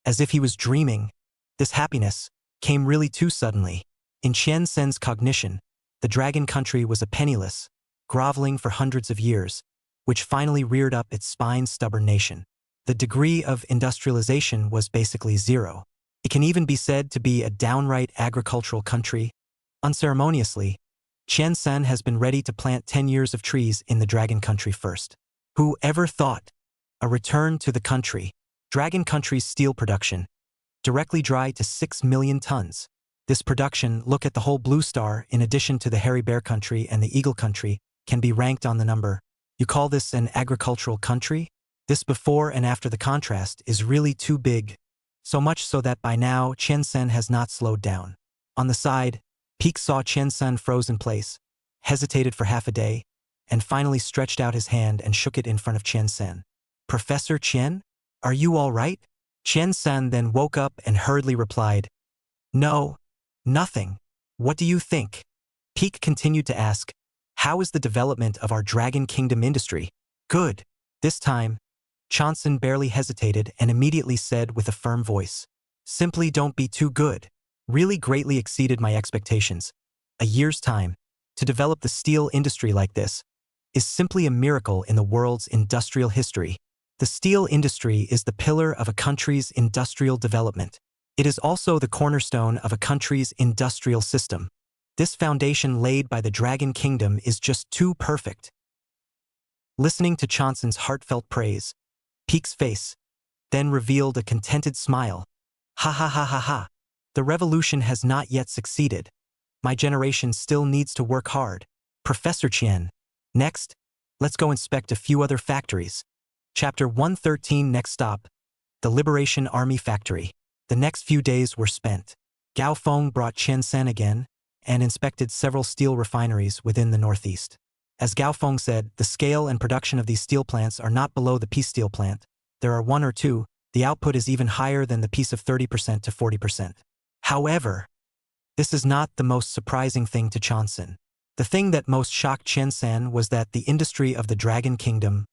as if he was dreaming. This happiness came really too suddenly. In Chen Sen's cognition, the Dragon Country was a penniless, groveling for hundreds of years, which finally reared up its spine-stubborn nation. The degree of industrialization was basically zero. It can even be said to be a downright agricultural country. Unceremoniously, Chen Sen has been ready to plant 10 years of trees in the Dragon Country first. Who ever thought? A return to the country. Dragon Country's steel production, directly dry to 6 million tons. This production, look at the whole Blue Star in addition to the Hairy Bear Country and the Eagle Country, can be ranked on the number. You call this an agricultural country? This before and after the contrast is really too big. So much so that by now Chen Sen has not slowed down. On the side, Peak saw Chen Sen froze in place, hesitated for half a day, and finally stretched out his hand and shook it in front of Chen Sen. Professor Chen? Are you all right? Chen Sen then woke up and hurriedly replied, No, nothing. What do you think? Peak continued to ask, How is the development of our Dragon Kingdom industry? Good. This time, Chanson barely hesitated and immediately said with a firm voice, Simply don't be too good. Really greatly exceeded my expectations. A year's time, to develop the steel industry like this, is simply a miracle in the world's industrial history. The steel industry is the pillar of a country's industrial development. It is also the cornerstone of a country's industrial system. This foundation laid by the Dragon Kingdom is just too perfect. Listening to Chanson's heartfelt praise, Peak's face then revealed a contented smile. Ha ha ha ha ha. The revolution has not yet succeeded. My generation still needs to work hard. Professor Chen. Next, let's go inspect a few other factories. Chapter 113. Next stop, the Liberation Army Factory. The next few days were spent. Gao Feng brought Chen Sen again and inspected several steel refineries within the northeast. As Gao Feng said, the scale and production of these steel plants are not below the piece steel plant. There are one or two, the output is even higher than the piece of 30% to 40%. However, this is not the most surprising thing to Chonsen. The thing that most shocked Chen San was that the industry of the Dragon Kingdom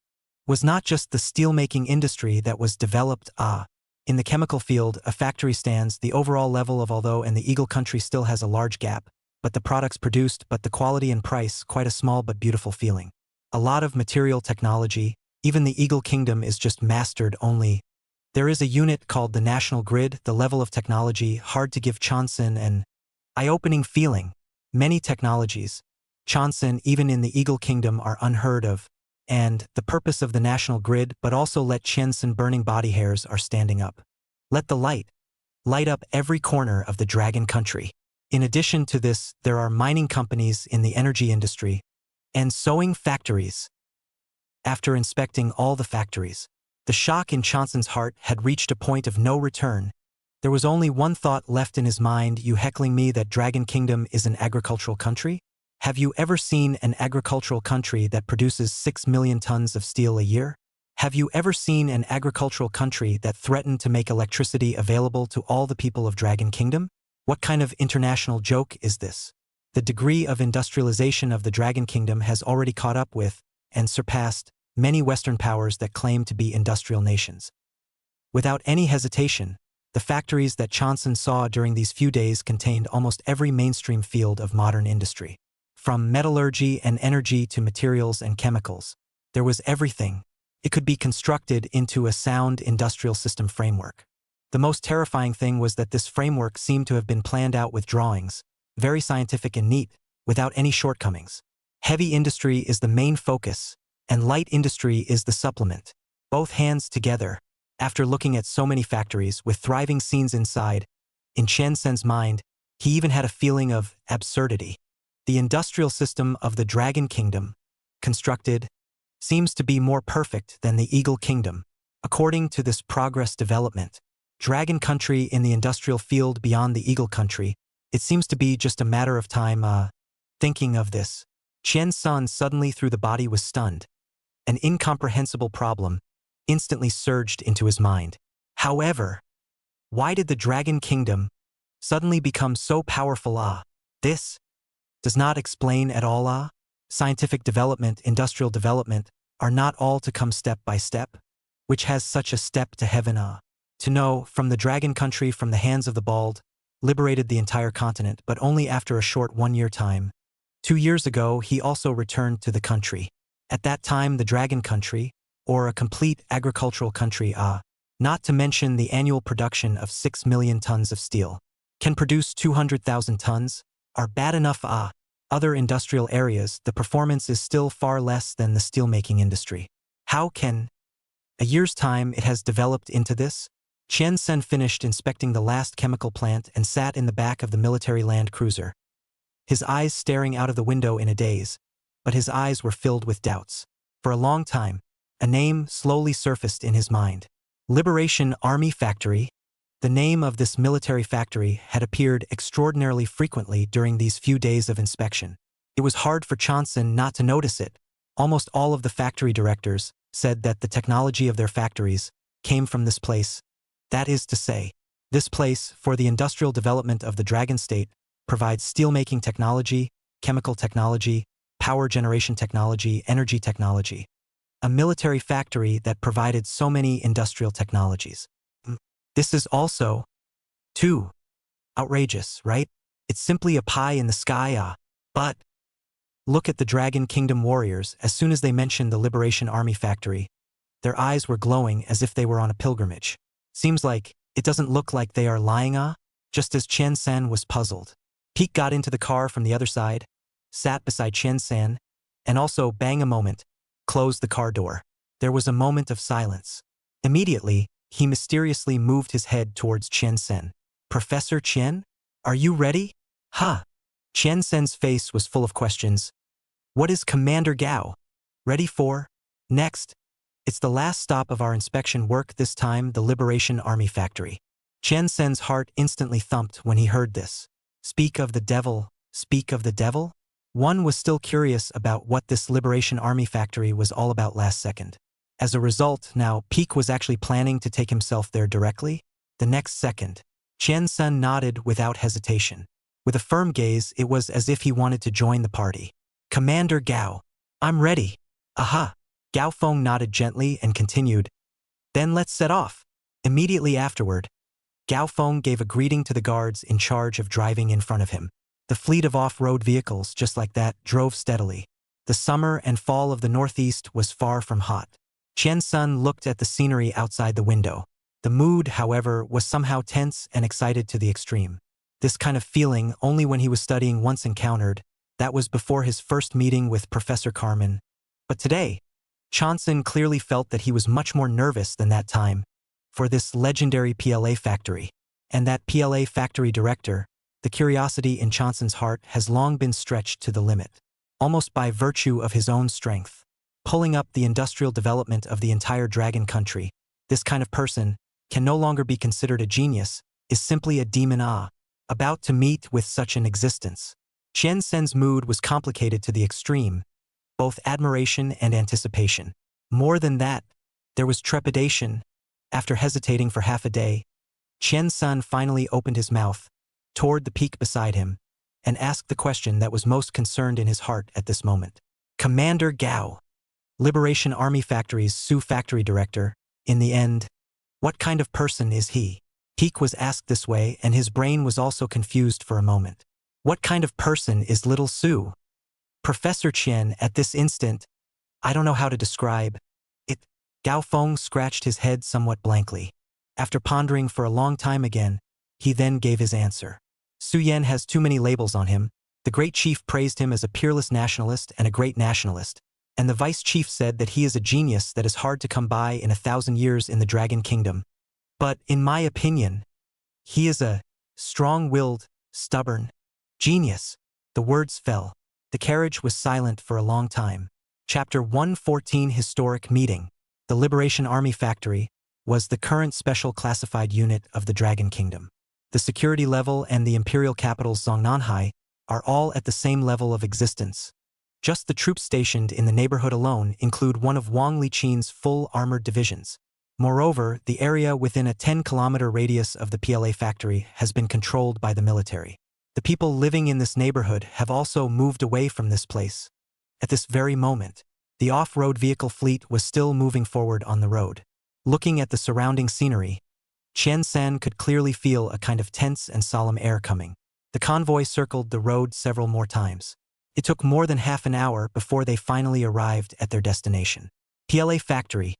was not just the steelmaking industry that was developed. In the chemical field, a factory stands the overall level of although and the Eagle country still has a large gap, but the products produced, but the quality and price, quite a small but beautiful feeling. A lot of material technology, even the Eagle Kingdom is just mastered only. There is a unit called the National Grid, the level of technology, hard to give Chonsen an eye-opening feeling. Many technologies, Chonsen even in the Eagle Kingdom are unheard of, and the purpose of the National Grid but also let Chonsen burning body hairs are standing up. Let the light up every corner of the Dragon Country. In addition to this, there are mining companies in the energy industry and sewing factories. After inspecting all the factories, the shock in Chonsen's heart had reached a point of no return. There was only one thought left in his mind, you heckling me that Dragon Kingdom is an agricultural country? Have you ever seen an agricultural country that produces 6 million tons of steel a year? Have you ever seen an agricultural country that threatened to make electricity available to all the people of Dragon Kingdom? What kind of international joke is this? The degree of industrialization of the Dragon Kingdom has already caught up with and surpassed many Western powers that claim to be industrial nations. Without any hesitation, the factories that Chonsen saw during these few days contained almost every mainstream field of modern industry. From metallurgy and energy to materials and chemicals, there was everything. It could be constructed into a sound industrial system framework. The most terrifying thing was that this framework seemed to have been planned out with drawings, very scientific and neat, without any shortcomings. Heavy industry is the main focus, and light industry is the supplement. Both hands together. After looking at so many factories with thriving scenes inside, in Chen Sen's mind, he even had a feeling of absurdity. The industrial system of the Dragon Kingdom, constructed, seems to be more perfect than the Eagle Kingdom. According to this progress development, Dragon Country in the industrial field beyond the Eagle Country, it seems to be just a matter of time. Thinking of this, Chen San suddenly through the body was stunned. An incomprehensible problem instantly surged into his mind. However, why did the Dragon Kingdom suddenly become so powerful? This does not explain at all. Scientific development, industrial development are not all to come step by step, which has such a step to heaven. To know, from the Dragon Country from the hands of the bald, liberated the entire continent, but only after a short 1-year time. 2 years ago, he also returned to the country. At that time, the Dragon Country, or a complete agricultural country, not to mention the annual production of 6 million tons of steel, can produce 200,000 tons, are bad enough. Other industrial areas, the performance is still far less than the steelmaking industry. How can a year's time it has developed into this? Chen Sen finished inspecting the last chemical plant and sat in the back of the military land cruiser, his eyes staring out of the window in a daze, but his eyes were filled with doubts. For a long time, a name slowly surfaced in his mind. Liberation Army Factory. The name of this military factory had appeared extraordinarily frequently during these few days of inspection. It was hard for Chonsen not to notice it. Almost all of the factory directors said that the technology of their factories came from this place. That is to say, this place, for the industrial development of the Dragon State, provides steelmaking technology, chemical technology, power generation technology, energy technology. A military factory that provided so many industrial technologies. This is also, too, outrageous, right? It's simply a pie in the sky. But look at the Dragon Kingdom warriors. As soon as they mentioned the Liberation Army Factory, their eyes were glowing as if they were on a pilgrimage. Seems like it doesn't look like they are lying. Just as Chen San was puzzled, Peek got into the car from the other side, sat beside Chen San, and also, bang a moment, closed the car door. There was a moment of silence. Immediately, he mysteriously moved his head towards Chen Sen. Professor Chen? Are you ready? Chen Sen's face was full of questions. What is Commander Gao ready for? Next, it's the last stop of our inspection work, this time the Liberation Army Factory. Chen Sen's heart instantly thumped when he heard this. Speak of the devil, speak of the devil? One was still curious about what this Liberation Army factory was all about last second. As a result, now Peak was actually planning to take himself there directly. The next second, Chen Sun nodded without hesitation. With a firm gaze, it was as if he wanted to join the party. Commander Gao. I'm ready. Aha. Gao Feng nodded gently and continued. Then let's set off. Immediately afterward, Gao Feng gave a greeting to the guards in charge of driving in front of him. The fleet of off-road vehicles, just like that, drove steadily. The summer and fall of the northeast was far from hot. Chen Sun looked at the scenery outside the window. The mood, however, was somehow tense and excited to the extreme. This kind of feeling only when he was studying once encountered. That was before his first meeting with Professor Carmen. But today, Chanson clearly felt that he was much more nervous than that time for this legendary PLA factory. And that PLA factory director, the curiosity in Chanson's heart has long been stretched to the limit, almost by virtue of his own strength. Pulling up the industrial development of the entire dragon country, this kind of person can no longer be considered a genius, is simply a demon about to meet with such an existence. Chen Sen's mood was complicated to the extreme, both admiration and anticipation. More than that, there was trepidation. After hesitating for half a day, Chen Sun finally opened his mouth toward the Peak beside him and asked the question that was most concerned in his heart at this moment. Commander Gao, Liberation Army Factory's Sioux factory director, in the end, what kind of person is he? Peak was asked this way and his brain was also confused for a moment. What kind of person is Little Sioux? Professor Chen, at this instant, I don't know how to describe it. Gao Feng scratched his head somewhat blankly. After pondering for a long time again, he then gave his answer. Su Yan has too many labels on him. The great chief praised him as a peerless nationalist and a great nationalist, and the vice chief said that he is a genius that is hard to come by in 1,000 years in the Dragon Kingdom. But, in my opinion, he is a strong-willed, stubborn genius. The words fell. The carriage was silent for a long time. Chapter 114 Historic Meeting. The Liberation Army Factory was the current special classified unit of the Dragon Kingdom. The security level and the imperial capital Zongnanhai are all at the same level of existence. Just the troops stationed in the neighborhood alone include one of Wang Liqin's full armored divisions. Moreover, the area within a 10-kilometer radius of the PLA factory has been controlled by the military. The people living in this neighborhood have also moved away from this place. At this very moment, the off-road vehicle fleet was still moving forward on the road. Looking at the surrounding scenery, Chen San could clearly feel a kind of tense and solemn air coming. The convoy circled the road several more times. It took more than half an hour before they finally arrived at their destination. PLA factory.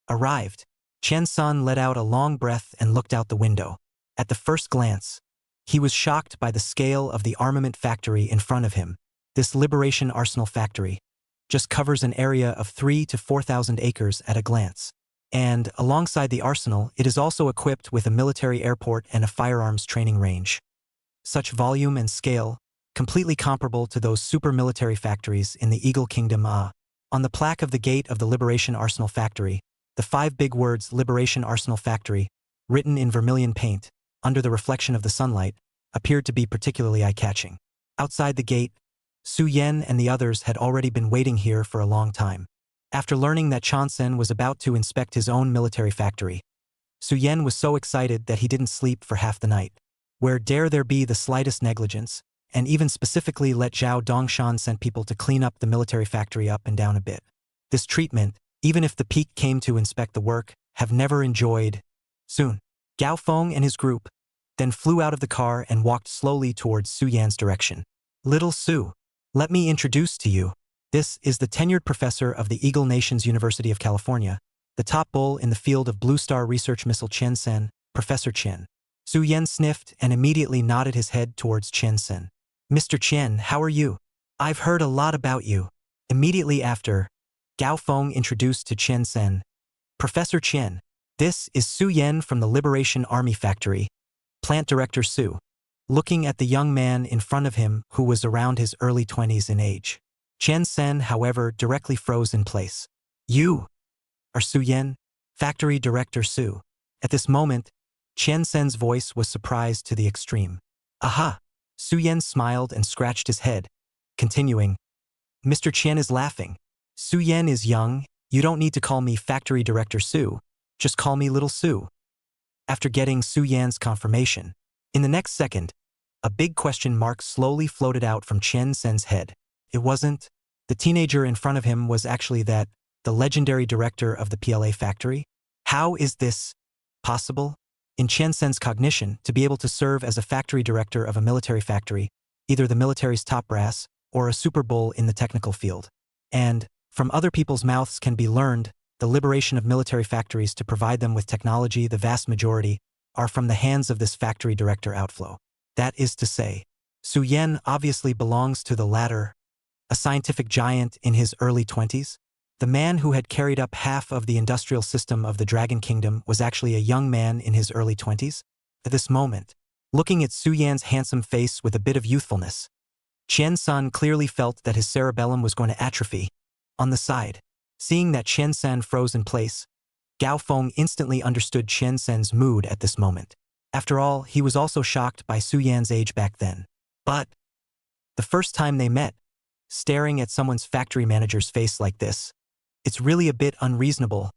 Arrived. Chen San let out a long breath and looked out the window. At the first glance, he was shocked by the scale of the armament factory in front of him. This Liberation Arsenal factory just covers an area of 3,000 to 4,000 acres at a glance. And, alongside the arsenal, it is also equipped with a military airport and a firearms training range. Such volume and scale, completely comparable to those super-military factories in the Eagle Kingdom. On the plaque of the gate of the Liberation Arsenal Factory, the 5 big words Liberation Arsenal Factory, written in vermilion paint, under the reflection of the sunlight, appeared to be particularly eye-catching. Outside the gate, Su Yan and the others had already been waiting here for a long time. After learning that Chansen was about to inspect his own military factory, Su Yan was so excited that he didn't sleep for half the night. Where dare there be the slightest negligence, and even specifically let Zhao Dongshan send people to clean up the military factory up and down a bit. This treatment, even if the Peak came to inspect the work, have never enjoyed. Soon, Gao Feng and his group then flew out of the car and walked slowly towards Su Yan's direction. Little Su, let me introduce to you. This is the tenured professor of the Eagle Nations University of California, the top bull in the field of Blue Star Research Missile Chen Sen, Professor Chen. Su Yan sniffed and immediately nodded his head towards Chen Sen. Mr. Chen, how are you? I've heard a lot about you. Immediately after, Gao Feng introduced to Chen Sen. Professor Chen, this is Su Yan from the Liberation Army Factory. Plant Director Su. Looking at the young man in front of him who was around his early 20s in age. Chen Sen, however, directly froze in place. You are Su Yan? Factory Director Su. At this moment, Chen Sen's voice was surprised to the extreme. Aha! Su Yan smiled and scratched his head. continuing, Mr. Chen is laughing. Su Yan is young, you don't need to call me Factory Director Su, just call me Little Su. After getting Su Yan's confirmation, in the next second, a big question mark slowly floated out from Chen Sen's head. It wasn't. The teenager in front of him was actually that, the legendary director of the PLA factory? How is this possible? In Chen Sen's cognition, to be able to serve as a factory director of a military factory, either the military's top brass or a Super Bowl in the technical field. And, from other people's mouths can be learned, the liberation of military factories to provide them with technology, the vast majority, are from the hands of this factory director outflow. That is to say, Su Yan obviously belongs to the latter, a scientific giant in his early 20s. The man who had carried up half of the industrial system of the Dragon Kingdom was actually a young man in his early 20s. At this moment, looking at Su Yan's handsome face with a bit of youthfulness, Chen San clearly felt that his cerebellum was going to atrophy. On the side, seeing that Chen San froze in place, Gao Feng instantly understood Chen San's mood at this moment. After all, he was also shocked by Su Yan's age back then. But the first time they met, staring at someone's factory manager's face like this, it's really a bit unreasonable.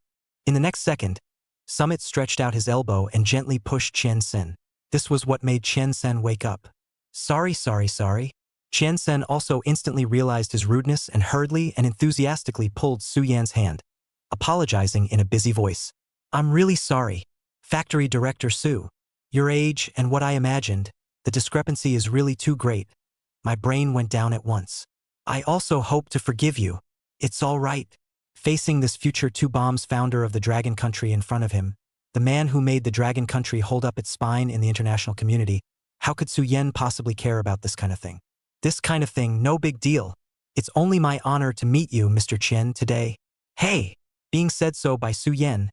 In the next second, Summit stretched out his elbow and gently pushed Chen Sen. This was what made Chen Sen wake up. Sorry. Chen Sen also instantly realized his rudeness and hurriedly and enthusiastically pulled Su Yan's hand, apologizing in a busy voice. I'm really sorry, Factory Director Su. Your age and what I imagined, the discrepancy is really too great. My brain went down at once. I also hope to forgive you. It's all right. Facing this future two bombs founder of the Dragon Country in front of him, the man who made the Dragon Country hold up its spine in the international community, how could Su Yan possibly care about this kind of thing? This kind of thing, no big deal. It's only my honor to meet you, Mr. Chen, today. Hey! Being said so by Su Yan,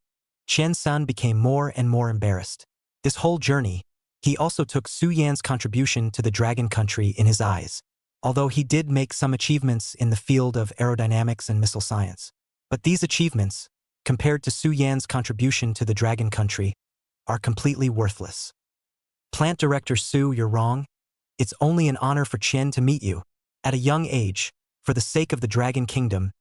Chen San became more and more embarrassed. This whole journey, he also took Su Yan's contribution to the Dragon Country in his eyes, although he did make some achievements in the field of aerodynamics and missile science. But these achievements, compared to Su Yan's contribution to the Dragon Country, are completely worthless. Plant Director Su, you're wrong. It's only an honor for Chen to meet you. At a young age, for the sake of the Dragon Kingdom,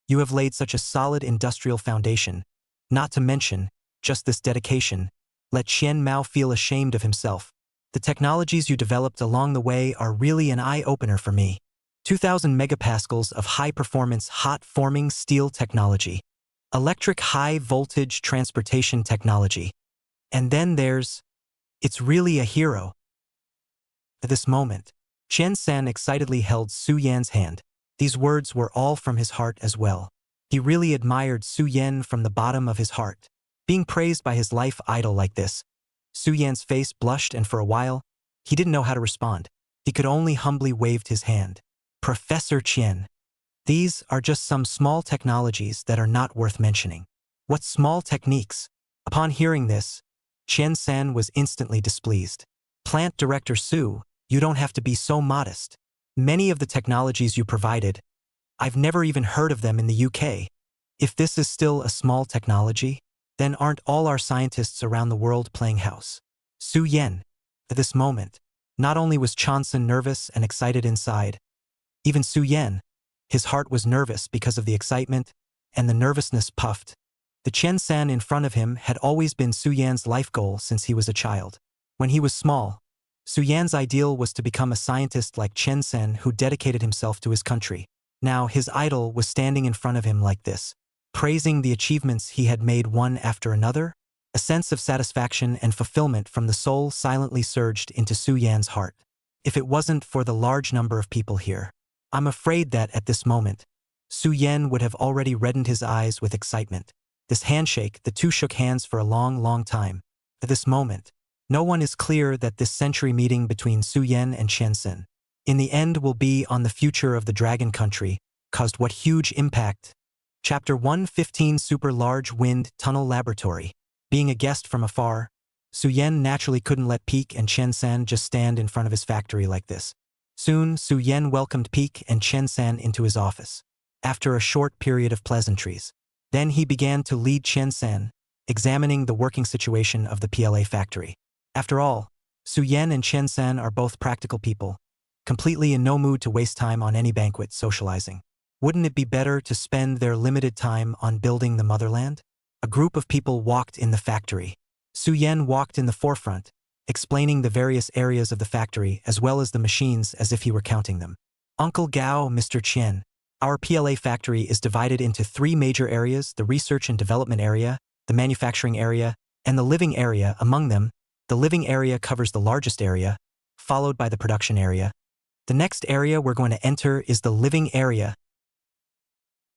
you have laid such a solid industrial foundation. Not to mention, just this dedication, let Chen Mao feel ashamed of himself. The technologies you developed along the way are really an eye-opener for me. 2,000 megapascals of high-performance hot-forming steel technology. Electric high-voltage transportation technology. And then it's really a hero. At this moment, Chen San excitedly held Su Yan's hand. These words were all from his heart as well. He really admired Su Yan from the bottom of his heart. Being praised by his life idol like this, Su Yan's face blushed, and for a while, he didn't know how to respond. He could only humbly waved his hand. Professor Chen. These are just some small technologies that are not worth mentioning. What small techniques? Upon hearing this, Chen San was instantly displeased. Plant Director Su, you don't have to be so modest. Many of the technologies you provided, I've never even heard of them in the UK. If this is still a small technology, then aren't all our scientists around the world playing house? Su Yan. At this moment, not only was Chanson nervous and excited inside, even Su Yan, his heart was nervous because of the excitement, and the nervousness puffed. The Chen San in front of him had always been Su Yan's life goal since he was a child. When he was small, Su Yan's ideal was to become a scientist like Chen San who dedicated himself to his country. Now his idol was standing in front of him like this, praising the achievements he had made one after another. A sense of satisfaction and fulfillment from the soul silently surged into Su Yan's heart. If it wasn't for the large number of people here, I'm afraid that at this moment, Su Yan would have already reddened his eyes with excitement. This handshake, the two shook hands for a long time. At this moment, no one is clear that this century meeting between Su Yan and Chen Sen, in the end, will be on the future of the Dragon Country, caused what huge impact. Chapter 115 Super Large Wind Tunnel Laboratory. Being a guest from afar, Su Yan naturally couldn't let Peak and Chen San just stand in front of his factory like this. Soon, Su Yan welcomed Peak and Chen San into his office. After a short period of pleasantries, then he began to lead Chen San, examining the working situation of the PLA factory. After all, Su Yan and Chen San are both practical people. completely in no mood to waste time on any banquet socializing. Wouldn't it be better to spend their limited time on building the motherland? A group of people walked in the factory. Su Yan walked in the forefront, explaining the various areas of the factory as well as the machines as if he were counting them. Uncle Gao, Mr. Chen. Our PLA factory is divided into 3 major areas: the research and development area, the manufacturing area, and the living area. Among them, the living area covers the largest area, followed by the production area. The next area we're going to enter is the living area.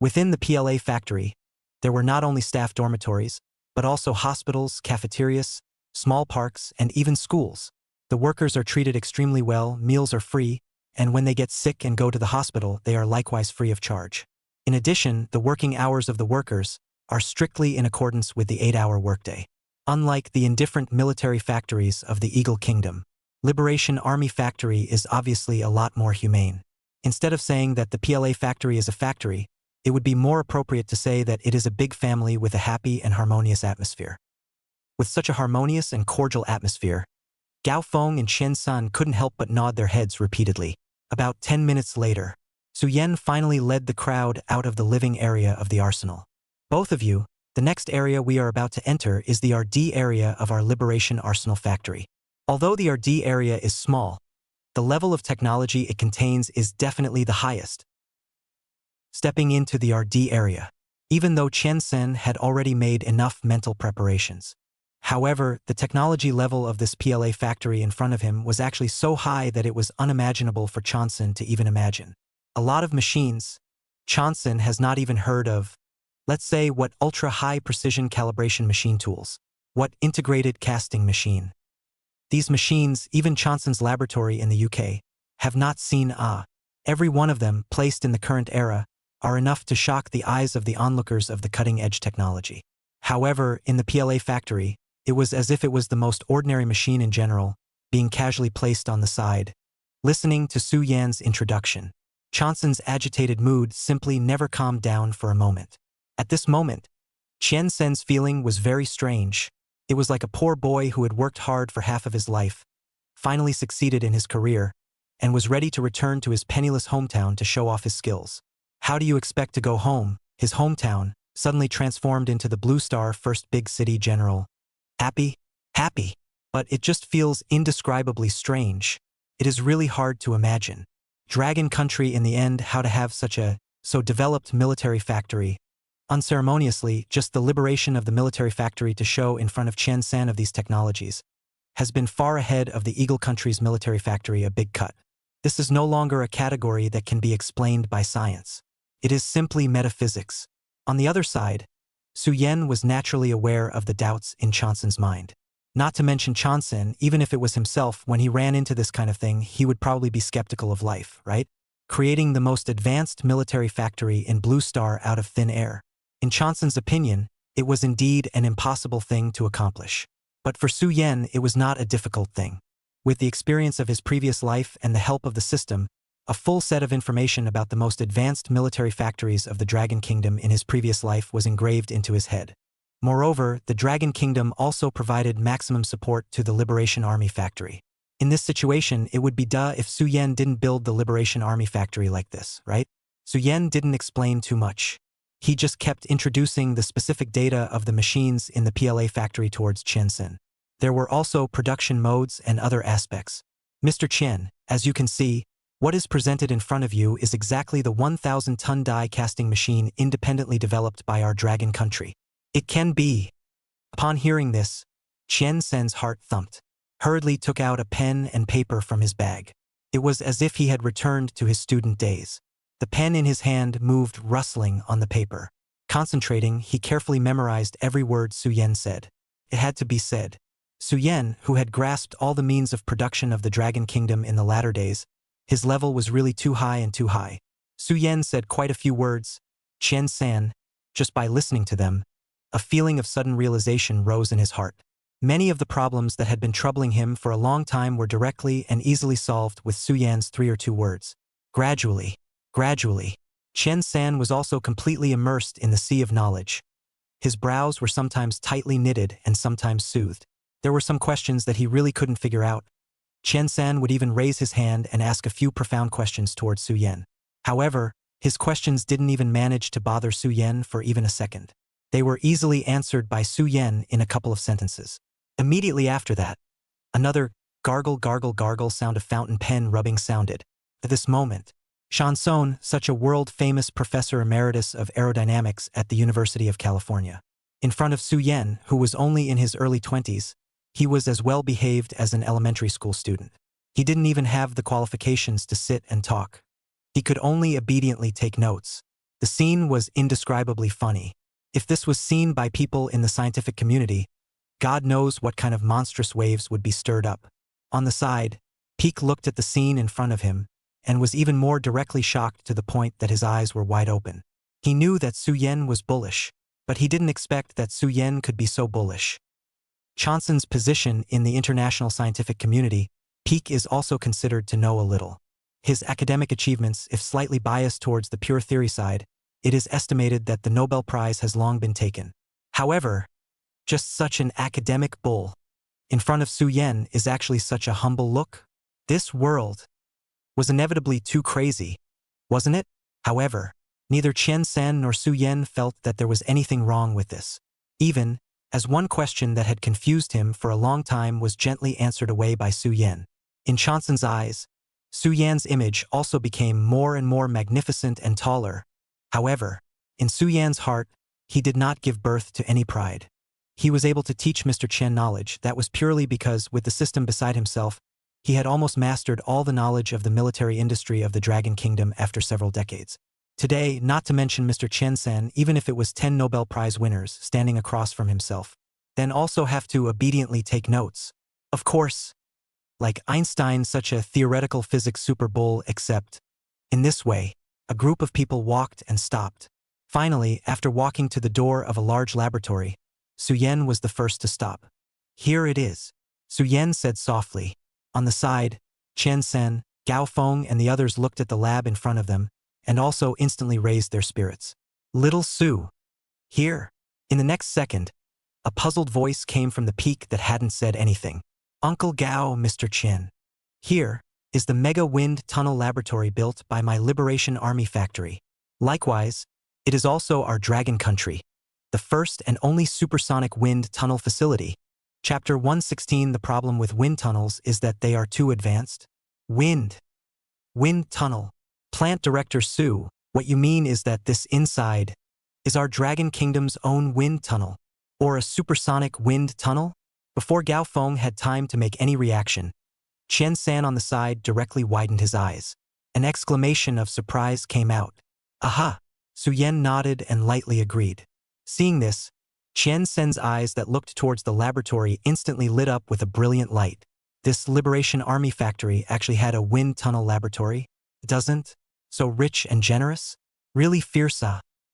Within the PLA factory, there were not only staff dormitories, but also hospitals, cafeterias, small parks, and even schools. The workers are treated extremely well, meals are free, and when they get sick and go to the hospital, they are likewise free of charge. In addition, the working hours of the workers are strictly in accordance with the 8-hour workday. Unlike the indifferent military factories of the Eagle Kingdom, Liberation Army Factory is obviously a lot more humane. Instead of saying that the PLA factory is a factory, it would be more appropriate to say that it is a big family with a happy and harmonious atmosphere. With such a harmonious and cordial atmosphere, Gao Feng and Chen Sun couldn't help but nod their heads repeatedly. About 10 minutes later, Su Yan finally led the crowd out of the living area of the arsenal. Both of you, the next area we are about to enter is the RD area of our Liberation Arsenal Factory. Although the RD area is small, the level of technology it contains is definitely the highest. Stepping into the RD area, even though Chen Sen had already made enough mental preparations. However, the technology level of this PLA factory in front of him was actually so high that it was unimaginable for Chansen to even imagine. A lot of machines Chansen has not even heard of. Let's say what ultra-high precision calibration machine tools, what integrated casting machine. These machines, even Chansen's laboratory in the UK, have not seen every one of them, placed in the current era, are enough to shock the eyes of the onlookers of the cutting-edge technology. However, in the PLA factory, it was as if it was the most ordinary machine in general, being casually placed on the side. Listening to Su Yan's introduction, Chansen's agitated mood simply never calmed down for a moment. At this moment, Chen Sen's feeling was very strange. It was like a poor boy who had worked hard for half of his life, finally succeeded in his career, and was ready to return to his penniless hometown to show off his skills. How do you expect to go home? His hometown, suddenly transformed into the Blue Star First Big City General. Happy? Happy. But it just feels indescribably strange. It is really hard to imagine. Dragon Country in the end, how to have such a so developed military factory. Unceremoniously, just the liberation of the military factory to show in front of Chen San of these technologies has been far ahead of the Eagle Country's military factory, a big cut. This is no longer a category that can be explained by science. It is simply metaphysics. On the other side, Su Yan was naturally aware of the doubts in Chansen's mind. Not to mention Chansen, even if it was himself, when he ran into this kind of thing, he would probably be skeptical of life, right? Creating the most advanced military factory in Blue Star out of thin air. In Chansen's opinion, it was indeed an impossible thing to accomplish. But for Su Yan, it was not a difficult thing. With the experience of his previous life and the help of the system, a full set of information about the most advanced military factories of the Dragon Kingdom in his previous life was engraved into his head. Moreover, the Dragon Kingdom also provided maximum support to the Liberation Army Factory. In this situation, it would be duh if Su Yan didn't build the Liberation Army Factory like this, right? Su Yan didn't explain too much. He just kept introducing the specific data of the machines in the PLA factory towards Chen Sen. There were also production modes and other aspects. Mr. Chen, as you can see, what is presented in front of you is exactly the 1,000-ton die casting machine independently developed by our Dragon Country. It can be. Upon hearing this, Chen Sen's heart thumped. Hurriedly took out a pen and paper from his bag. It was as if he had returned to his student days. The pen in his hand moved rustling on the paper. Concentrating, he carefully memorized every word Su Yan said. It had to be said. Su Yan, who had grasped all the means of production of the Dragon Kingdom in the latter days, his level was really too high and too high. Su Yan said quite a few words. Chen San, just by listening to them, a feeling of sudden realization rose in his heart. Many of the problems that had been troubling him for a long time were directly and easily solved with Su Yan's 3 or 2 words. Gradually, Chen San was also completely immersed in the sea of knowledge. His brows were sometimes tightly knitted and sometimes soothed. There were some questions that he really couldn't figure out. Chen-san would even raise his hand and ask a few profound questions towards Su-yen. However, his questions didn't even manage to bother Su-yen for even a second. They were easily answered by Su-yen in a couple of sentences. Immediately after that, another gargle gargle gargle sound of fountain pen rubbing sounded. At this moment, Chanson, such a world-famous professor emeritus of aerodynamics at the University of California. In front of Su-yen, who was only in his early 20s, he was as well behaved as an elementary school student. He didn't even have the qualifications to sit and talk. He could only obediently take notes. The scene was indescribably funny. If this was seen by people in the scientific community, God knows what kind of monstrous waves would be stirred up. On the side, Peak looked at the scene in front of him and was even more directly shocked to the point that his eyes were wide open. He knew that Su-yen was bullish, but he didn't expect that Su-yen could be so bullish. Chanson's position in the international scientific community, Peak is also considered to know a little. His academic achievements, if slightly biased towards the pure theory side, it is estimated that the Nobel Prize has long been taken. However, just such an academic bull in front of Su-yen is actually such a humble look. This world was inevitably too crazy, wasn't it? However, neither Chen-san nor Su-yen felt that there was anything wrong with this. Even as one question that had confused him for a long time was gently answered away by Su-yen. In Chanson's eyes, Su-yen's image also became more and more magnificent and taller. However, in Su-yen's heart, he did not give birth to any pride. He was able to teach Mr. Chen knowledge that was purely because, with the system beside himself, he had almost mastered all the knowledge of the military industry of the Dragon Kingdom after several decades. Today, not to mention Mr. Chen-san, even if it was 10 Nobel Prize winners standing across from himself, then also have to obediently take notes. Of course, like Einstein, such a theoretical physics super bull, except in this way, a group of people walked and stopped. Finally, after walking to the door of a large laboratory, Su-yen was the first to stop. Here it is, Su-yen said softly. On the side, Chen-san, Gao-feng and the others looked at the lab in front of them, and also instantly raised their spirits. Little Su. Here. In the next second, a puzzled voice came from the peak that hadn't said anything. Uncle Gao, Mr. Chen. Here is the mega wind tunnel laboratory built by my Liberation Army factory. Likewise, it is also our Dragon Country, the first and only supersonic wind tunnel facility. Chapter 116. The problem with wind tunnels is that they are too advanced. Wind tunnel. Plant Director Su, what you mean is that this inside is our Dragon Kingdom's own wind tunnel, or a supersonic wind tunnel? Before Gao Feng had time to make any reaction, Chen-san on the side directly widened his eyes. An exclamation of surprise came out. Aha! Su-yen nodded and lightly agreed. Seeing this, Chen-san's eyes that looked towards the laboratory instantly lit up with a brilliant light. This Liberation Army factory actually had a wind tunnel laboratory? Doesn't? So rich and generous? Really fierce,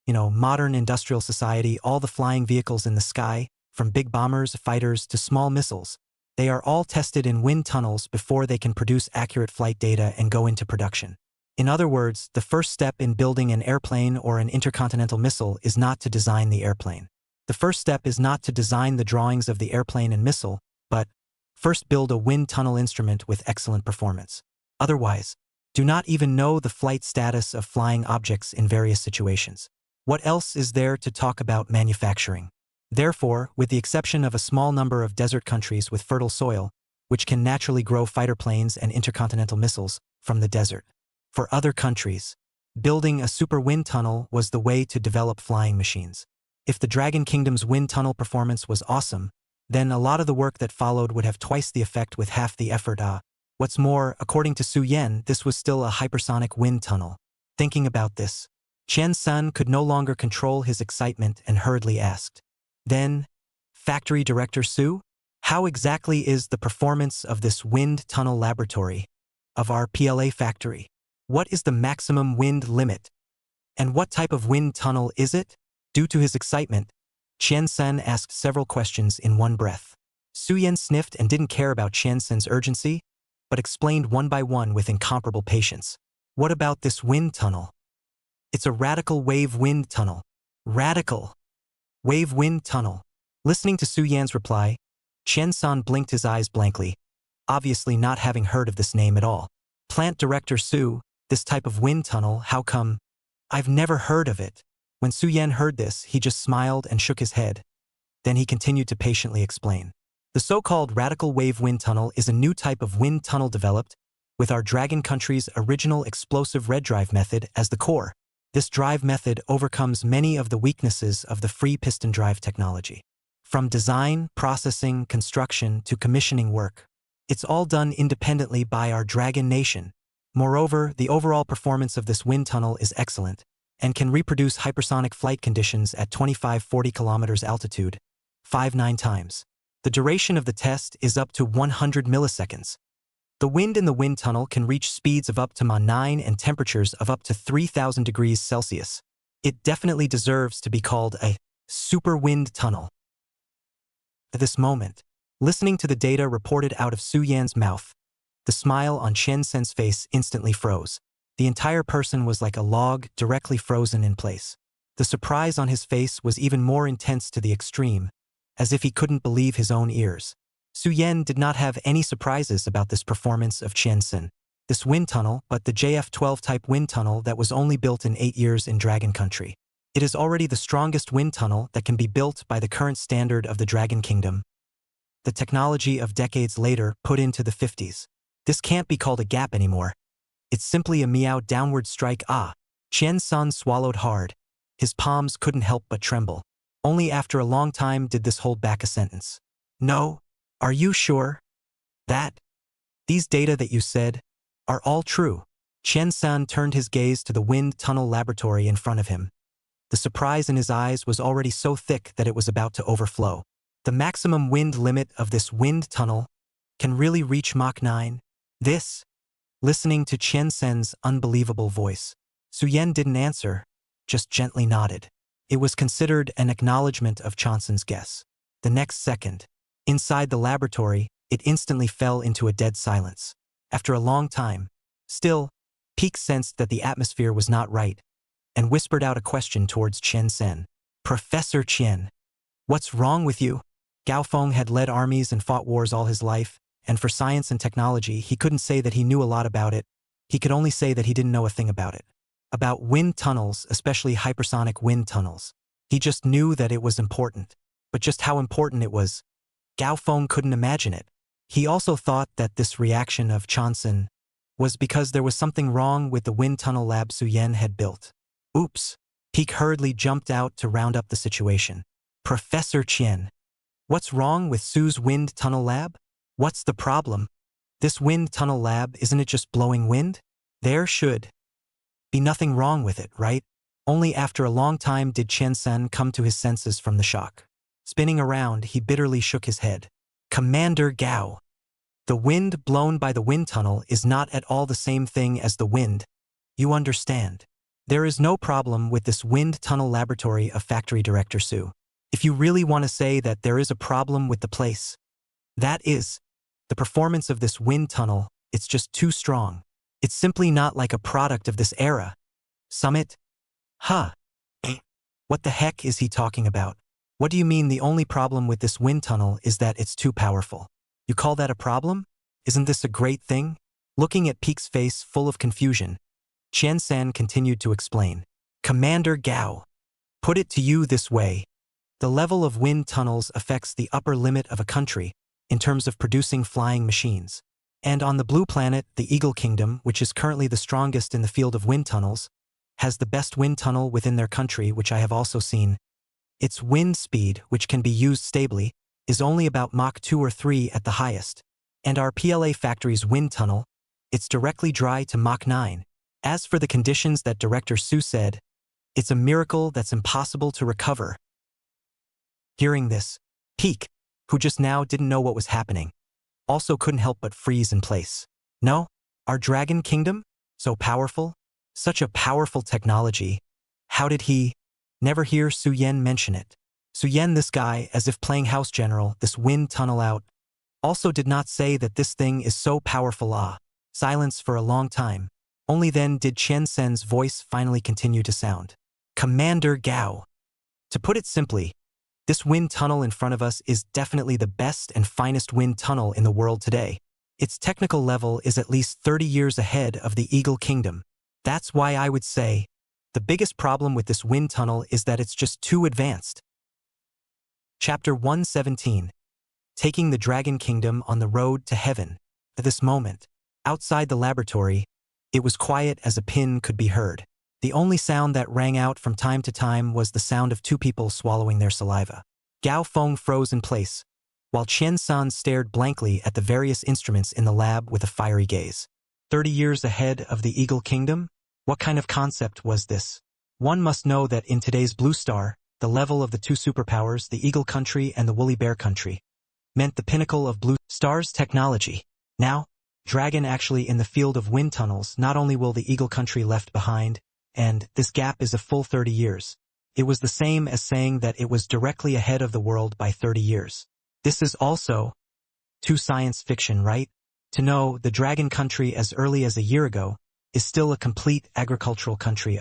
modern industrial society, all the flying vehicles in the sky, from big bombers, fighters to small missiles. They are all tested in wind tunnels before they can produce accurate flight data and go into production. In other words, the first step in building an airplane or an intercontinental missile is not to design the airplane. The first step is not to design the drawings of the airplane and missile, but first build a wind tunnel instrument with excellent performance. Otherwise, do not even know the flight status of flying objects in various situations. What else is there to talk about manufacturing? Therefore, with the exception of a small number of desert countries with fertile soil, which can naturally grow fighter planes and intercontinental missiles from the desert, for other countries, building a super wind tunnel was the way to develop flying machines. If the Dragon Kingdom's wind tunnel performance was awesome, then a lot of the work that followed would have twice the effect with half the effort. What's more, according to Su-yen, this was still a hypersonic wind tunnel. Thinking about this, Chen-san could no longer control his excitement and hurriedly asked, then, Factory Director Su, how exactly is the performance of this wind tunnel laboratory, of our PLA factory? What is the maximum wind limit? And what type of wind tunnel is it? Due to his excitement, Chen-san asked several questions in one breath. Su-yen sniffed and didn't care about Chen-san's urgency, but explained one by one with incomparable patience. What about this wind tunnel? It's a radical wave wind tunnel. Radical wave wind tunnel. Listening to Su-yen's reply, Chen-san blinked his eyes blankly. obviously not having heard of this name at all. Plant Director Su, this type of wind tunnel, how come? I've never heard of it. When Su Yan heard this, he just smiled and shook his head. Then he continued to patiently explain. The so-called radical wave wind tunnel is a new type of wind tunnel developed with our Dragon Country's original explosive red drive method as the core. This drive method overcomes many of the weaknesses of the free piston drive technology. From design, processing, construction, to commissioning work, it's all done independently by our Dragon Nation. Moreover, the overall performance of this wind tunnel is excellent and can reproduce hypersonic flight conditions at 25-40 kilometers altitude, 5-9 times. The duration of the test is up to 100 milliseconds. The wind in the wind tunnel can reach speeds of up to Mach 9 and temperatures of up to 3,000 degrees Celsius. It definitely deserves to be called a super wind tunnel. At this moment, listening to the data reported out of Su Yan's mouth, the smile on Chen Sen's face instantly froze. The entire person was like a log directly frozen in place. The surprise on his face was even more intense to the extreme, as if he couldn't believe his own ears. Su Yan did not have any surprises about this performance of Chen Sen. This wind tunnel, but the JF-12 type wind tunnel that was only built in 8 years in Dragon Country. It is already the strongest wind tunnel that can be built by the current standard of the Dragon Kingdom. The technology of decades later put into the 50s. This can't be called a gap anymore. It's simply a meow downward strike. Chen Sen swallowed hard. His palms couldn't help but tremble. Only after a long time did this hold back a sentence. No, are you sure that these data that you said are all true? Chen Sen turned his gaze to the wind tunnel laboratory in front of him. The surprise in his eyes was already so thick that it was about to overflow. The maximum wind limit of this wind tunnel can really reach Mach 9. Listening to Chen Sen's unbelievable voice, Su Yan didn't answer, just gently nodded. It was considered an acknowledgement of Chanson's guess. The next second, inside the laboratory, it instantly fell into a dead silence. After a long time, still, Peak sensed that the atmosphere was not right, and whispered out a question towards Chen Sen. Professor Chen, what's wrong with you? Gao Feng had led armies and fought wars all his life, and for science and technology, he couldn't say that he knew a lot about it. He could only say that he didn't know a thing about it. About wind tunnels, especially hypersonic wind tunnels. He just knew that it was important. But just how important it was, Gao Feng couldn't imagine it. He also thought that this reaction of Chanson was because there was something wrong with the wind tunnel lab Su Yan had built. Oops. Peak hurriedly jumped out to round up the situation. Professor Chen, what's wrong with Su's wind tunnel lab? What's the problem? This wind tunnel lab, isn't it just blowing wind? There should be nothing wrong with it, right? Only after a long time did Chen Sen come to his senses from the shock. Spinning around, he bitterly shook his head. Commander Gao, the wind blown by the wind tunnel is not at all the same thing as the wind. You understand. There is no problem with this wind tunnel laboratory of Factory Director Su. If you really want to say that there is a problem with the place, that is the performance of this wind tunnel. It's just too strong. It's simply not like a product of this era. Summit? What the heck is he talking about? What do you mean the only problem with this wind tunnel is that it's too powerful? You call that a problem? Isn't this a great thing? Looking at Peak's face full of confusion, Chen Sen continued to explain. Commander Gao, put it to you this way. The level of wind tunnels affects the upper limit of a country in terms of producing flying machines. And on the blue planet, the Eagle Kingdom, which is currently the strongest in the field of wind tunnels, has the best wind tunnel within their country, which I have also seen. Its wind speed, which can be used stably, is only about Mach 2 or 3 at the highest. And our PLA factory's wind tunnel, it's directly dry to Mach 9. As for the conditions that Director Su said, it's a miracle that's impossible to recover. Hearing this, Peak, who just now didn't know what was happening, also couldn't help but freeze in place. No? Our Dragon Kingdom? So powerful? Such a powerful technology. How did he never hear Su Yan mention it? Su Yan, this guy, as if playing house general, this wind tunnel out, also did not say that this thing is so powerful. Silence for a long time. Only then did Chen Sen's voice finally continue to sound. Commander Gao. To put it simply, this wind tunnel in front of us is definitely the best and finest wind tunnel in the world today. Its technical level is at least 30 years ahead of the Eagle Kingdom. That's why I would say, the biggest problem with this wind tunnel is that it's just too advanced. Chapter 117. Taking the Dragon Kingdom on the Road to Heaven. At this moment, outside the laboratory, it was quiet as a pin could be heard. The only sound that rang out from time to time was the sound of two people swallowing their saliva. Gao Feng froze in place, while Qian San stared blankly at the various instruments in the lab with a fiery gaze. 30 years ahead of the Eagle Kingdom? What kind of concept was this? One must know that in today's Blue Star, the level of the two superpowers, the Eagle Country and the Woolly Bear Country, meant the pinnacle of Blue Star's technology. Now, Dragon actually in the field of wind tunnels, not only will the Eagle Country left behind, and this gap is a full 30 years. It was the same as saying that it was directly ahead of the world by 30 years. This is also too science fiction, right? To know the Dragon Country as early as a year ago is still a complete agricultural country.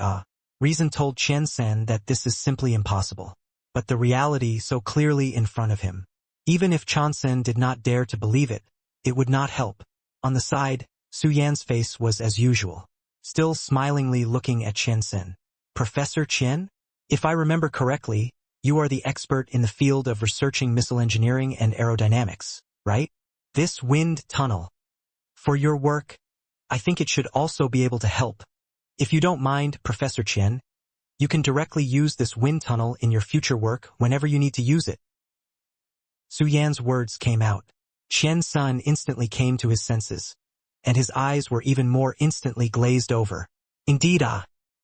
Reason told Chen San that this is simply impossible. But the reality so clearly in front of him. Even if Chen San did not dare to believe it, it would not help. On the side, Su Yan's face was as usual, still smilingly looking at Chen San. Professor Chen? If I remember correctly, you are the expert in the field of researching missile engineering and aerodynamics, right? This wind tunnel. For your work, I think it should also be able to help. If you don't mind, Professor Chen, you can directly use this wind tunnel in your future work whenever you need to use it. Su Yan's words came out. Chen San instantly came to his senses, and his eyes were even more instantly glazed over. Indeed,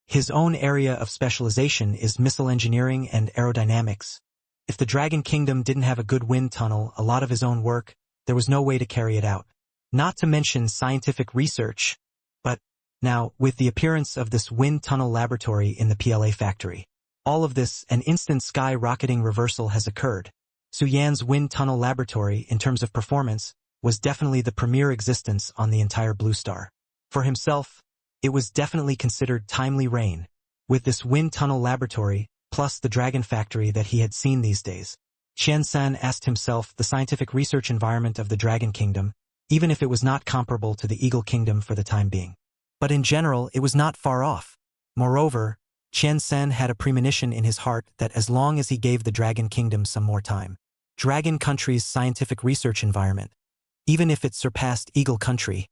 his own area of specialization is missile engineering and aerodynamics. If the Dragon Kingdom didn't have a good wind tunnel, a lot of his own work, there was no way to carry it out. Not to mention scientific research. But now, with the appearance of this wind tunnel laboratory in the PLA factory, all of this, an instant skyrocketing reversal has occurred. Su Yan's wind tunnel laboratory, in terms of performance, was definitely the premier existence on the entire Blue Star. For himself, it was definitely considered timely rain. With this wind tunnel laboratory, plus the dragon factory that he had seen these days, Chen San asked himself the scientific research environment of the Dragon Kingdom, even if it was not comparable to the Eagle Kingdom for the time being. But in general, it was not far off. Moreover, Chen San had a premonition in his heart that as long as he gave the Dragon Kingdom some more time, Dragon Country's scientific research environment, even if it surpassed Eagle Country,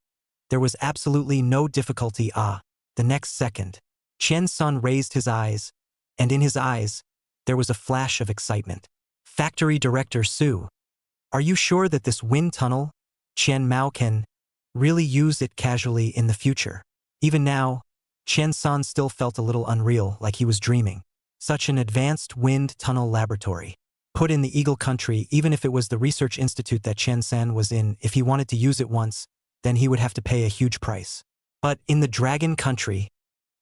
there was absolutely no difficulty. The next second, Chen San raised his eyes, and in his eyes, there was a flash of excitement. Factory Director Su, are you sure that this wind tunnel, Chen Mao, can really use it casually in the future? Even now, Chen San still felt a little unreal, like he was dreaming. Such an advanced wind tunnel laboratory. Put in the Eagle Country, even if it was the research institute that Chen San was in, if he wanted to use it once, then he would have to pay a huge price. But in the Dragon Country,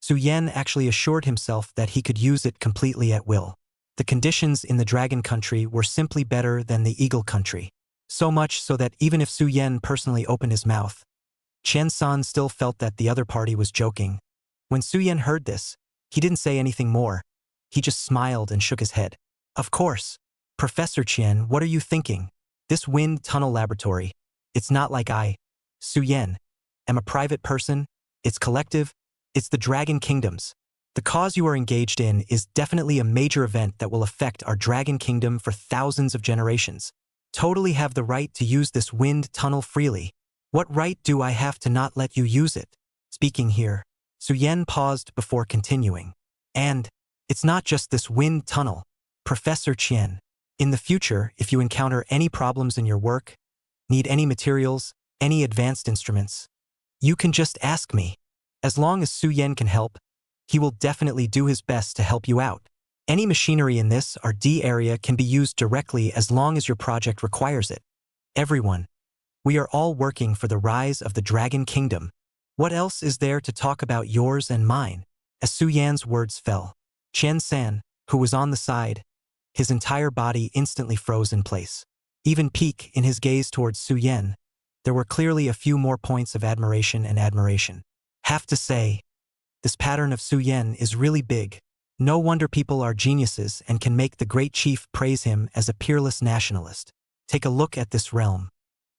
Su Yan actually assured himself that he could use it completely at will. The conditions in the Dragon Country were simply better than the Eagle Country. So much so that even if Su Yan personally opened his mouth, Chen San still felt that the other party was joking. When Su Yan heard this, he didn't say anything more. He just smiled and shook his head. Of course. Professor Chen, what are you thinking? This wind tunnel laboratory, it's not like Su Yan, am a private person, it's collective, it's the Dragon Kingdoms. The cause you are engaged in is definitely a major event that will affect our Dragon Kingdom for thousands of generations. Totally have the right to use this wind tunnel freely. What right do I have to not let you use it? Speaking here, Su Yan paused before continuing. And it's not just this wind tunnel. Professor Chen, in the future, if you encounter any problems in your work, need any materials, any advanced instruments, you can just ask me. As long as Su Yan can help, he will definitely do his best to help you out. Any machinery in this R&D area can be used directly as long as your project requires it. Everyone, we are all working for the rise of the Dragon Kingdom. What else is there to talk about yours and mine? As Su Yan's words fell, Chen San, who was on the side, his entire body instantly froze in place. Even peak in his gaze towards Su Yan, there were clearly a few more points of admiration and admiration. Have to say, this pattern of Su Yan is really big. No wonder people are geniuses and can make the great chief praise him as a peerless nationalist. Take a look at this realm.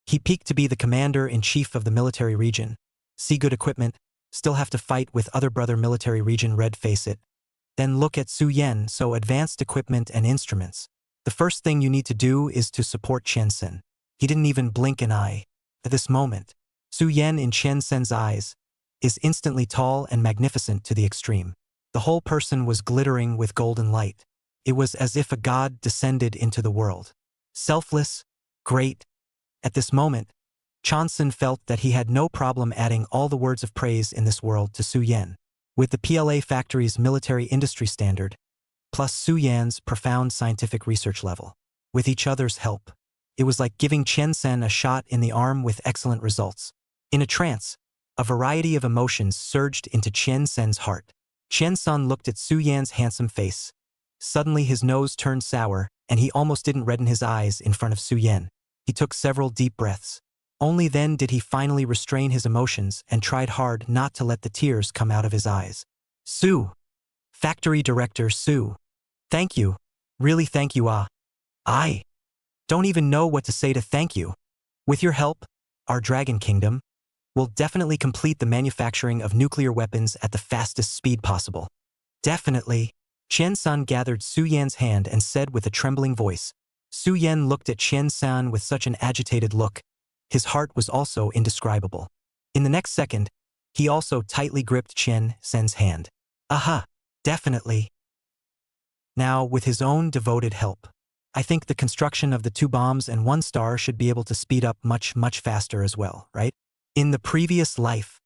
He peaked to be the commander-in-chief of the military region. See good equipment, still have to fight with other brother military region red face it. Then look at Su Yan, so advanced equipment and instruments. The first thing you need to do is to support Chen Sen. He didn't even blink an eye. At this moment, Su Yan in Chen Sen's eyes is instantly tall and magnificent to the extreme. The whole person was glittering with golden light. It was as if a god descended into the world. Selfless, great. At this moment, Chen Sen felt that he had no problem adding all the words of praise in this world to Su Yan. With the PLA factory's military industry standard, plus Su Yan's profound scientific research level. With each other's help, it was like giving Chen Sen a shot in the arm with excellent results. In a trance, a variety of emotions surged into Chen Sen's heart. Chen Sen looked at Su Yan's handsome face. Suddenly his nose turned sour, and he almost didn't redden his eyes in front of Su Yan. He took several deep breaths. Only then did he finally restrain his emotions and tried hard not to let the tears come out of his eyes. Su. Factory Director Su. Thank you. Really thank you. I don't even know what to say to thank you. With your help, our Dragon Kingdom will definitely complete the manufacturing of nuclear weapons at the fastest speed possible. Definitely. Chen Sen gathered Su Yan's hand and said with a trembling voice. Su Yan looked at Chen Sen with such an agitated look. His heart was also indescribable. In the next second, he also tightly gripped Chen Sen's hand. Aha, definitely. Now, with his own devoted help, I think the construction of the 2 bombs and 1 star should be able to speed up much faster as well, right? In the previous life,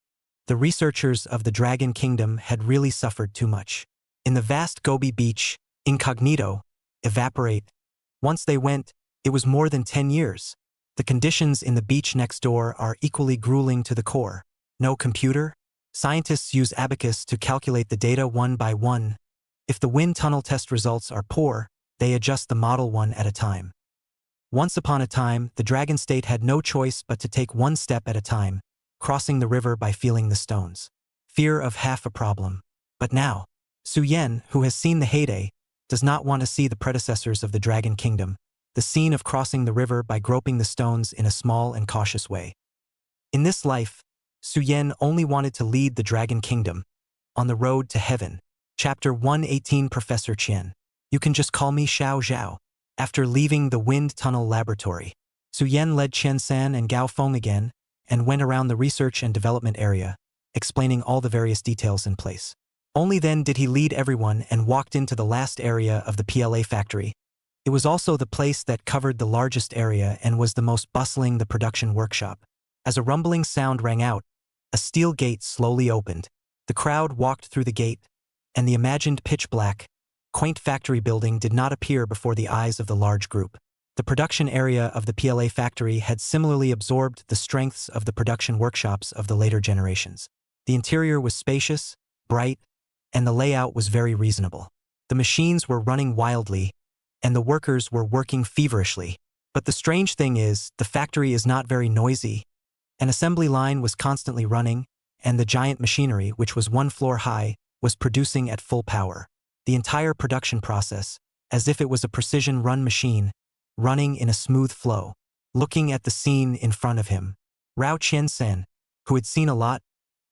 the researchers of the Dragon Kingdom had really suffered too much. In the vast Gobi Beach, incognito, evaporate. Once they went, it was more than 10 years. The conditions in the beach next door are equally grueling to the core. No computer? Scientists use abacus to calculate the data one by one. If the wind tunnel test results are poor, they adjust the model one at a time. Once upon a time, the Dragon State had no choice but to take 1 step at a time, crossing the river by feeling the stones. Fear of half a problem. But now, Su Yan, who has seen the heyday, does not want to see the predecessors of the Dragon Kingdom, the scene of crossing the river by groping the stones in a small and cautious way. In this life, Su Yan only wanted to lead the Dragon Kingdom on the road to heaven. Chapter 118 Professor Chen. You can just call me Xiao Zhao. After leaving the wind tunnel laboratory, Su Yan led Chen San and Gao Feng again and went around the research and development area, explaining all the various details in place. Only then did he lead everyone and walked into the last area of the PLA factory. It was also the place that covered the largest area and was the most bustling, the production workshop. As a rumbling sound rang out, a steel gate slowly opened. The crowd walked through the gate, and the imagined pitch-black, quaint factory building did not appear before the eyes of the large group. The production area of the PLA factory had similarly absorbed the strengths of the production workshops of the later generations. The interior was spacious, bright, and the layout was very reasonable. The machines were running wildly, and the workers were working feverishly. But the strange thing is, the factory is not very noisy. An assembly line was constantly running, and the giant machinery, which was 1 floor high, was producing at full power. The entire production process, as if it was a precision-run machine, running in a smooth flow. Looking at the scene in front of him, Rao Qiansen, who had seen a lot,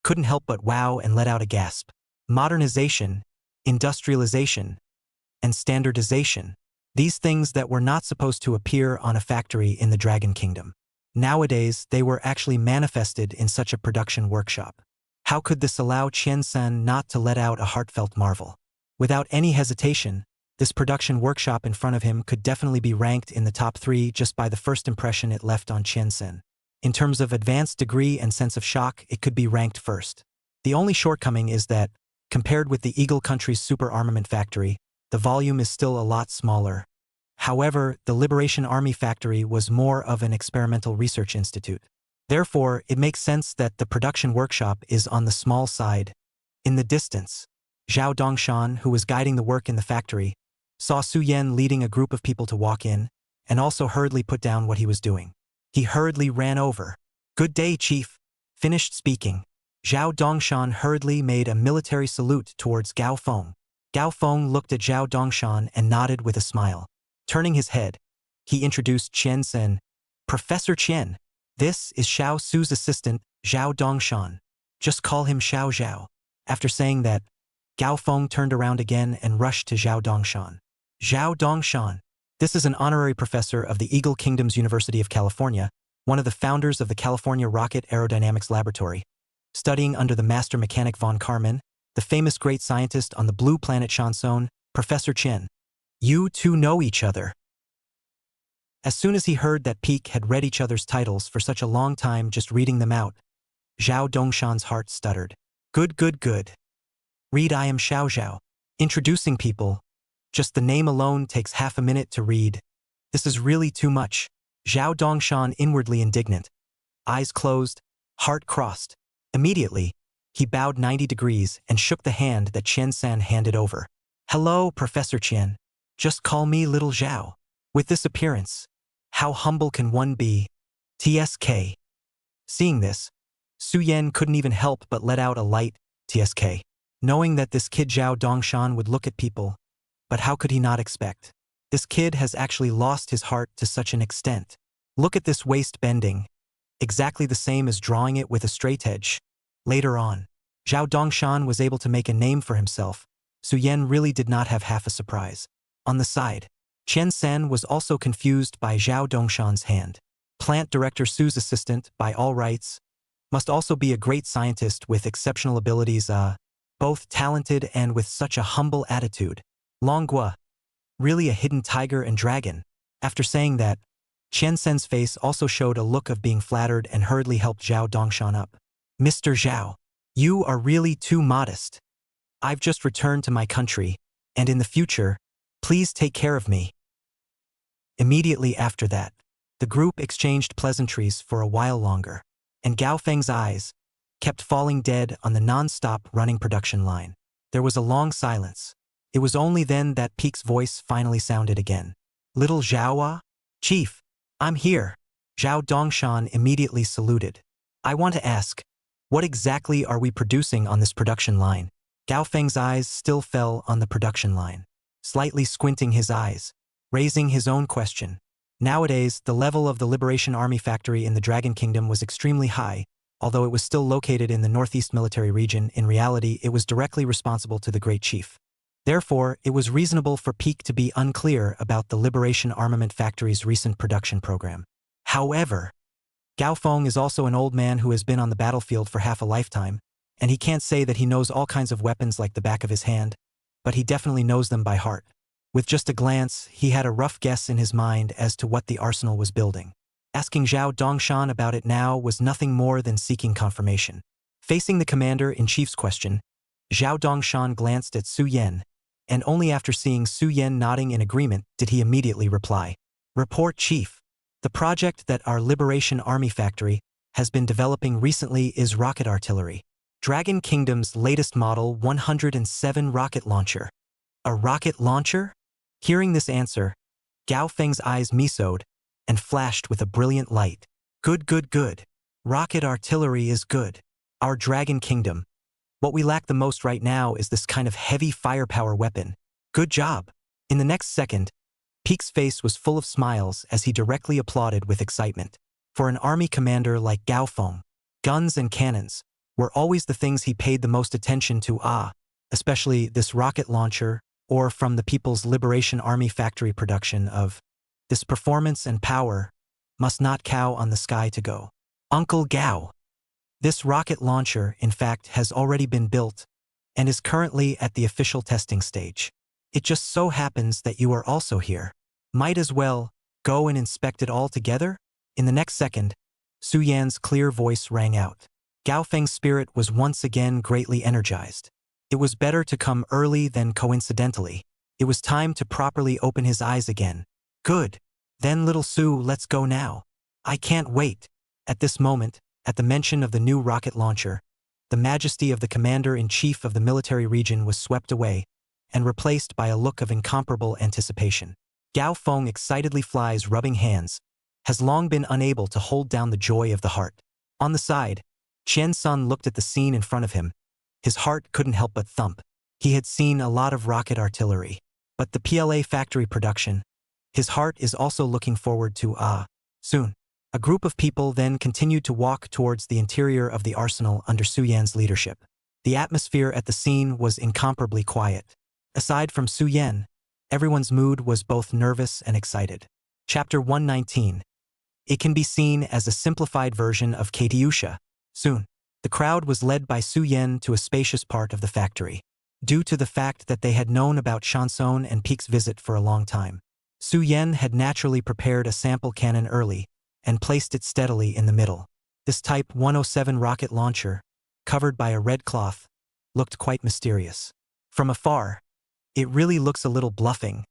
couldn't help but wow and let out a gasp. Modernization, industrialization, and standardization. These things that were not supposed to appear on a factory in the Dragon Kingdom. Nowadays, they were actually manifested in such a production workshop. How could this allow Qiansen not to let out a heartfelt marvel? Without any hesitation, this production workshop in front of him could definitely be ranked in the top 3 just by the first impression it left on Qiansen. In terms of advanced degree and sense of shock, it could be ranked first. The only shortcoming is that, compared with the Eagle Country's super armament factory, the volume is still a lot smaller. However, the Liberation Army factory was more of an experimental research institute. Therefore, it makes sense that the production workshop is on the small side. In the distance, Zhao Dongshan, who was guiding the work in the factory, saw Su Yan leading a group of people to walk in, and also hurriedly put down what he was doing. He hurriedly ran over. "Good day, Chief." Finished speaking, Zhao Dongshan hurriedly made a military salute towards Gao Feng. Gao Feng looked at Zhao Dongshan and nodded with a smile. Turning his head, he introduced Chen Sen. "Professor Chen, This is Xiao Su's assistant, Zhao Dongshan. Just call him Xiao Zhao. After saying that, Gao Feng turned around again and rushed to Zhao Dongshan. Zhao Dongshan. This is an honorary professor of the Eagle Kingdom's University of California, one of the founders of the California Rocket Aerodynamics Laboratory, studying under the master mechanic von Karman, the famous great scientist on the blue planet Shanson, Professor Chen. You two know each other. As soon as he heard that Peak had read each other's titles for such a long time just reading them out, Zhao Dongshan's heart stuttered. Good, good, good. Read I am Xiao Zhao. Introducing people. Just the name alone takes half a minute to read. This is really too much. Zhao Dongshan inwardly indignant. Eyes closed, heart crossed. Immediately, he bowed 90 degrees and shook the hand that Chen-san handed over. Hello, Professor Chen. Just call me Little Zhao. With this appearance, how humble can one be? TSK. Seeing this, Su Yan couldn't even help but let out a light TSK. Knowing that this kid Zhao Dongshan would look at people, but how could he not expect? This kid has actually lost his heart to such an extent. Look at this waist bending. Exactly the same as drawing it with a straight edge. Later on, Zhao Dongshan was able to make a name for himself. Su Yan really did not have half a surprise. On the side, Chen Sen was also confused by Zhao Dongshan's hand. Plant Director Su's assistant, by all rights, must also be a great scientist with exceptional abilities, both talented and with such a humble attitude. Longhua, really a hidden tiger and dragon. After saying that, Chen Sen's face also showed a look of being flattered and hurriedly helped Zhao Dongshan up. Mr. Zhao, you are really too modest. I've just returned to my country, and in the future, please take care of me. Immediately after that, the group exchanged pleasantries for a while longer, and Gao Feng's eyes kept falling dead on the non-stop running production line. There was a long silence. It was only then that Peak's voice finally sounded again. Little Zhaoa? Chief, I'm here. Zhao Dongshan immediately saluted. I want to ask, what exactly are we producing on this production line? Gao Feng's eyes still fell on the production line, slightly squinting his eyes, raising his own question. Nowadays, the level of the Liberation Army factory in the Dragon Kingdom was extremely high. Although it was still located in the Northeast Military Region, in reality it was directly responsible to the Great Chief. Therefore, it was reasonable for Peak to be unclear about the Liberation Armament Factory's recent production program. However, Gao Feng is also an old man who has been on the battlefield for half a lifetime, and he can't say that he knows all kinds of weapons like the back of his hand, but he definitely knows them by heart. With just a glance, he had a rough guess in his mind as to what the arsenal was building. Asking Zhao Dongshan about it now was nothing more than seeking confirmation. Facing the commander-in-chief's question, Zhao Dongshan glanced at Su Yan, and only after seeing Su Yan nodding in agreement did he immediately reply. Report, Chief. The project that our Liberation Army factory has been developing recently is rocket artillery. Dragon Kingdom's latest model 107 rocket launcher. A rocket launcher? Hearing this answer, Gao Feng's eyes misoed and flashed with a brilliant light. Good, good, good. Rocket artillery is good. Our Dragon Kingdom. What we lack the most right now is this kind of heavy firepower weapon. Good job. In the next second, Peak's face was full of smiles as he directly applauded with excitement. For an army commander like Gao Feng, guns and cannons were always the things he paid the most attention to, especially this rocket launcher, or from the People's Liberation Army factory production of this performance and power must not cow on the sky to go. Uncle Gao. This rocket launcher, in fact, has already been built and is currently at the official testing stage. It just so happens that you are also here. Might as well go and inspect it all together? In the next second, Su Yan's clear voice rang out. Gao Feng's spirit was once again greatly energized. It was better to come early than coincidentally. It was time to properly open his eyes again. Good. Then little Su, let's go now. I can't wait. At this moment, at the mention of the new rocket launcher, the majesty of the commander-in-chief of the military region was swept away and replaced by a look of incomparable anticipation. Gao Feng excitedly flies rubbing hands, has long been unable to hold down the joy of the heart. On the side, Chen Sun looked at the scene in front of him. His heart couldn't help but thump. He had seen a lot of rocket artillery, but the PLA factory production, his heart is also looking forward to, soon. A group of people then continued to walk towards the interior of the arsenal under Su Yan's leadership. The atmosphere at the scene was incomparably quiet. Aside from Su Yan, everyone's mood was both nervous and excited. Chapter 119. It can be seen as a simplified version of Katyusha. Soon, the crowd was led by Su Yan to a spacious part of the factory. Due to the fact that they had known about Chanson and Peak's visit for a long time, Su Yan had naturally prepared a sample cannon early and placed it steadily in the middle. This Type 107 rocket launcher, covered by a red cloth, looked quite mysterious. From afar, it really looks a little bluffing.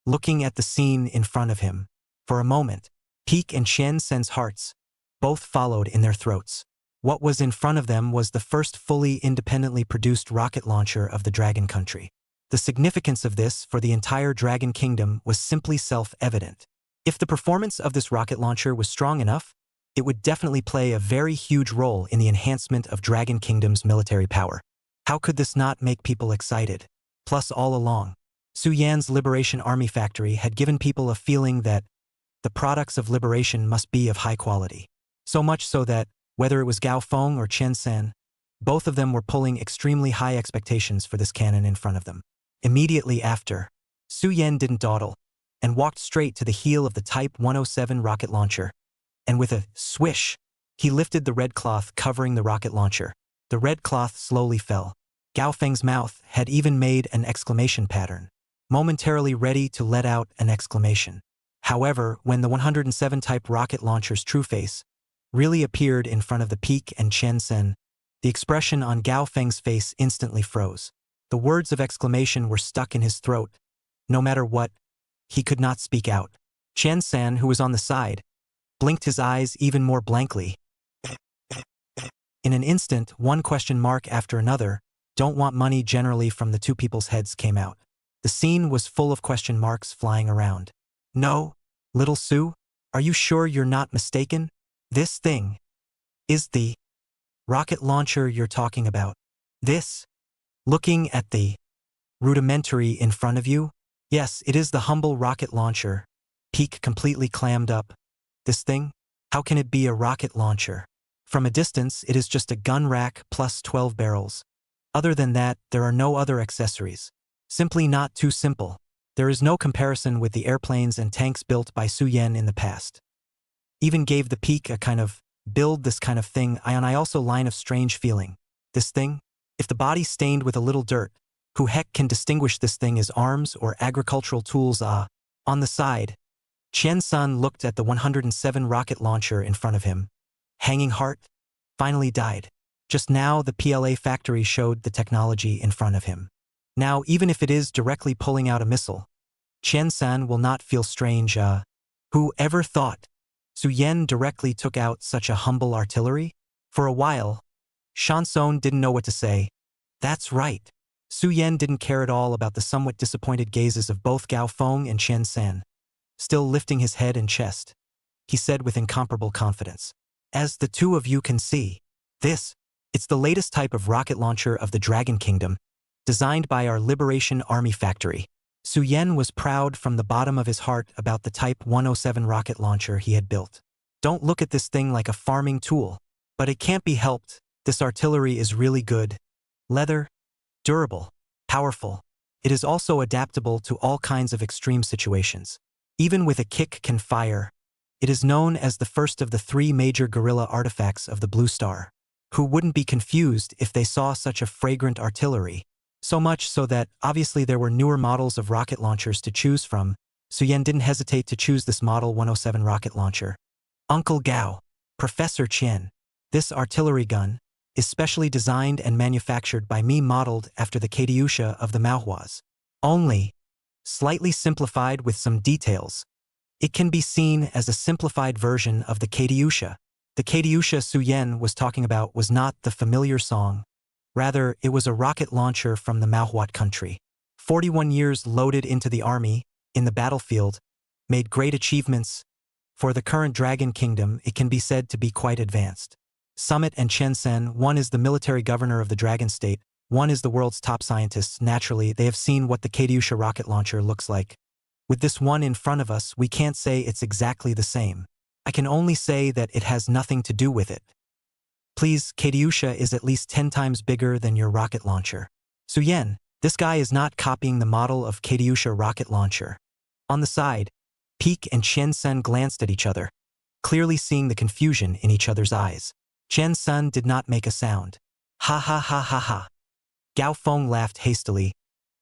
Looking at the scene in front of him, for a moment, Peak and Chen Sen's hearts both followed in their throats. What was in front of them was the first fully independently produced rocket launcher of the Dragon Country. The significance of this for the entire Dragon Kingdom was simply self-evident. If the performance of this rocket launcher was strong enough, it would definitely play a very huge role in the enhancement of Dragon Kingdom's military power. How could this not make people excited? Plus, all along, Su Yan's Liberation Army factory had given people a feeling that the products of liberation must be of high quality. So much so that, whether it was Gao Feng or Chen Sen, both of them were pulling extremely high expectations for this cannon in front of them. Immediately after, Su Yan didn't dawdle and walked straight to the heel of the Type 107 rocket launcher, and with a swish, he lifted the red cloth covering the rocket launcher. The red cloth slowly fell. Gao Feng's mouth had even made an exclamation pattern, momentarily ready to let out an exclamation. However, when the 107 type rocket launcher's true face really appeared in front of the Peak and Chen Sen, the expression on Gao Feng's face instantly froze. The words of exclamation were stuck in his throat. No matter what, he could not speak out. Chen Sen, who was on the side, blinked his eyes even more blankly. In an instant, one question mark after another, "Don't want money" generally from the two people's heads came out. The scene was full of question marks flying around. "No, little Su, are you sure you're not mistaken? This thing is the rocket launcher you're talking about. This, looking at the rudimentary in front of you? Yes, it is the humble rocket launcher." Peak completely clammed up. "This thing? How can it be a rocket launcher? From a distance, it is just a gun rack plus 12 barrels. Other than that, there are no other accessories. Simply not too simple. There is no comparison with the airplanes and tanks built by Su Yan in the past. Even gave the Peak a kind of, build this kind of thing, I also line of strange feeling. This thing? If the body's stained with a little dirt, who heck can distinguish this thing as arms or agricultural tools? On the side, Chen Sun looked at the 107 rocket launcher in front of him. Hanging heart? Finally died. Just now the PLA factory showed the technology in front of him. Now, even if it is directly pulling out a missile, Chen San will not feel strange. Who ever thought Su Yan directly took out such a humble artillery? For a while, Chanson didn't know what to say. That's right. Su Yan didn't care at all about the somewhat disappointed gazes of both Gao Feng and Chen San. Still lifting his head and chest, he said with incomparable confidence, "As the two of you can see, it's the latest type of rocket launcher of the Dragon Kingdom, designed by our Liberation Army factory." Su Yan was proud from the bottom of his heart about the Type 107 rocket launcher he had built. Don't look at this thing like a farming tool, but it can't be helped. This artillery is really good. Leather, durable, powerful. It is also adaptable to all kinds of extreme situations. Even with a kick can fire. It is known as the first of the 3 major guerrilla artifacts of the Blue Star. Who wouldn't be confused if they saw such a fragrant artillery? So much so that, obviously there were newer models of rocket launchers to choose from. Su Yan didn't hesitate to choose this Model 107 rocket launcher. "Uncle Gao, Professor Chen, this artillery gun is specially designed and manufactured by me, modeled after the Katyusha of the Manhwas. Only slightly simplified with some details. It can be seen as a simplified version of the Katyusha." The Katyusha Su Yan was talking about was not the familiar song. Rather, it was a rocket launcher from the Manhwa country. 41 years loaded into the army, in the battlefield, made great achievements. For the current Dragon Kingdom, it can be said to be quite advanced. Summit and Chen Sen, one is the military governor of the Dragon State, one is the world's top scientists. Naturally, they have seen what the Katyusha rocket launcher looks like. With this one in front of us, we can't say it's exactly the same. I can only say that it has nothing to do with it. Please, Katyusha is at least 10 times bigger than your rocket launcher. Suyen, this guy is not copying the model of Katyusha rocket launcher. On the side, Peek and Chen Sen glanced at each other, clearly seeing the confusion in each other's eyes. Chen Sen did not make a sound. Ha ha ha ha ha. Gao Feng laughed hastily,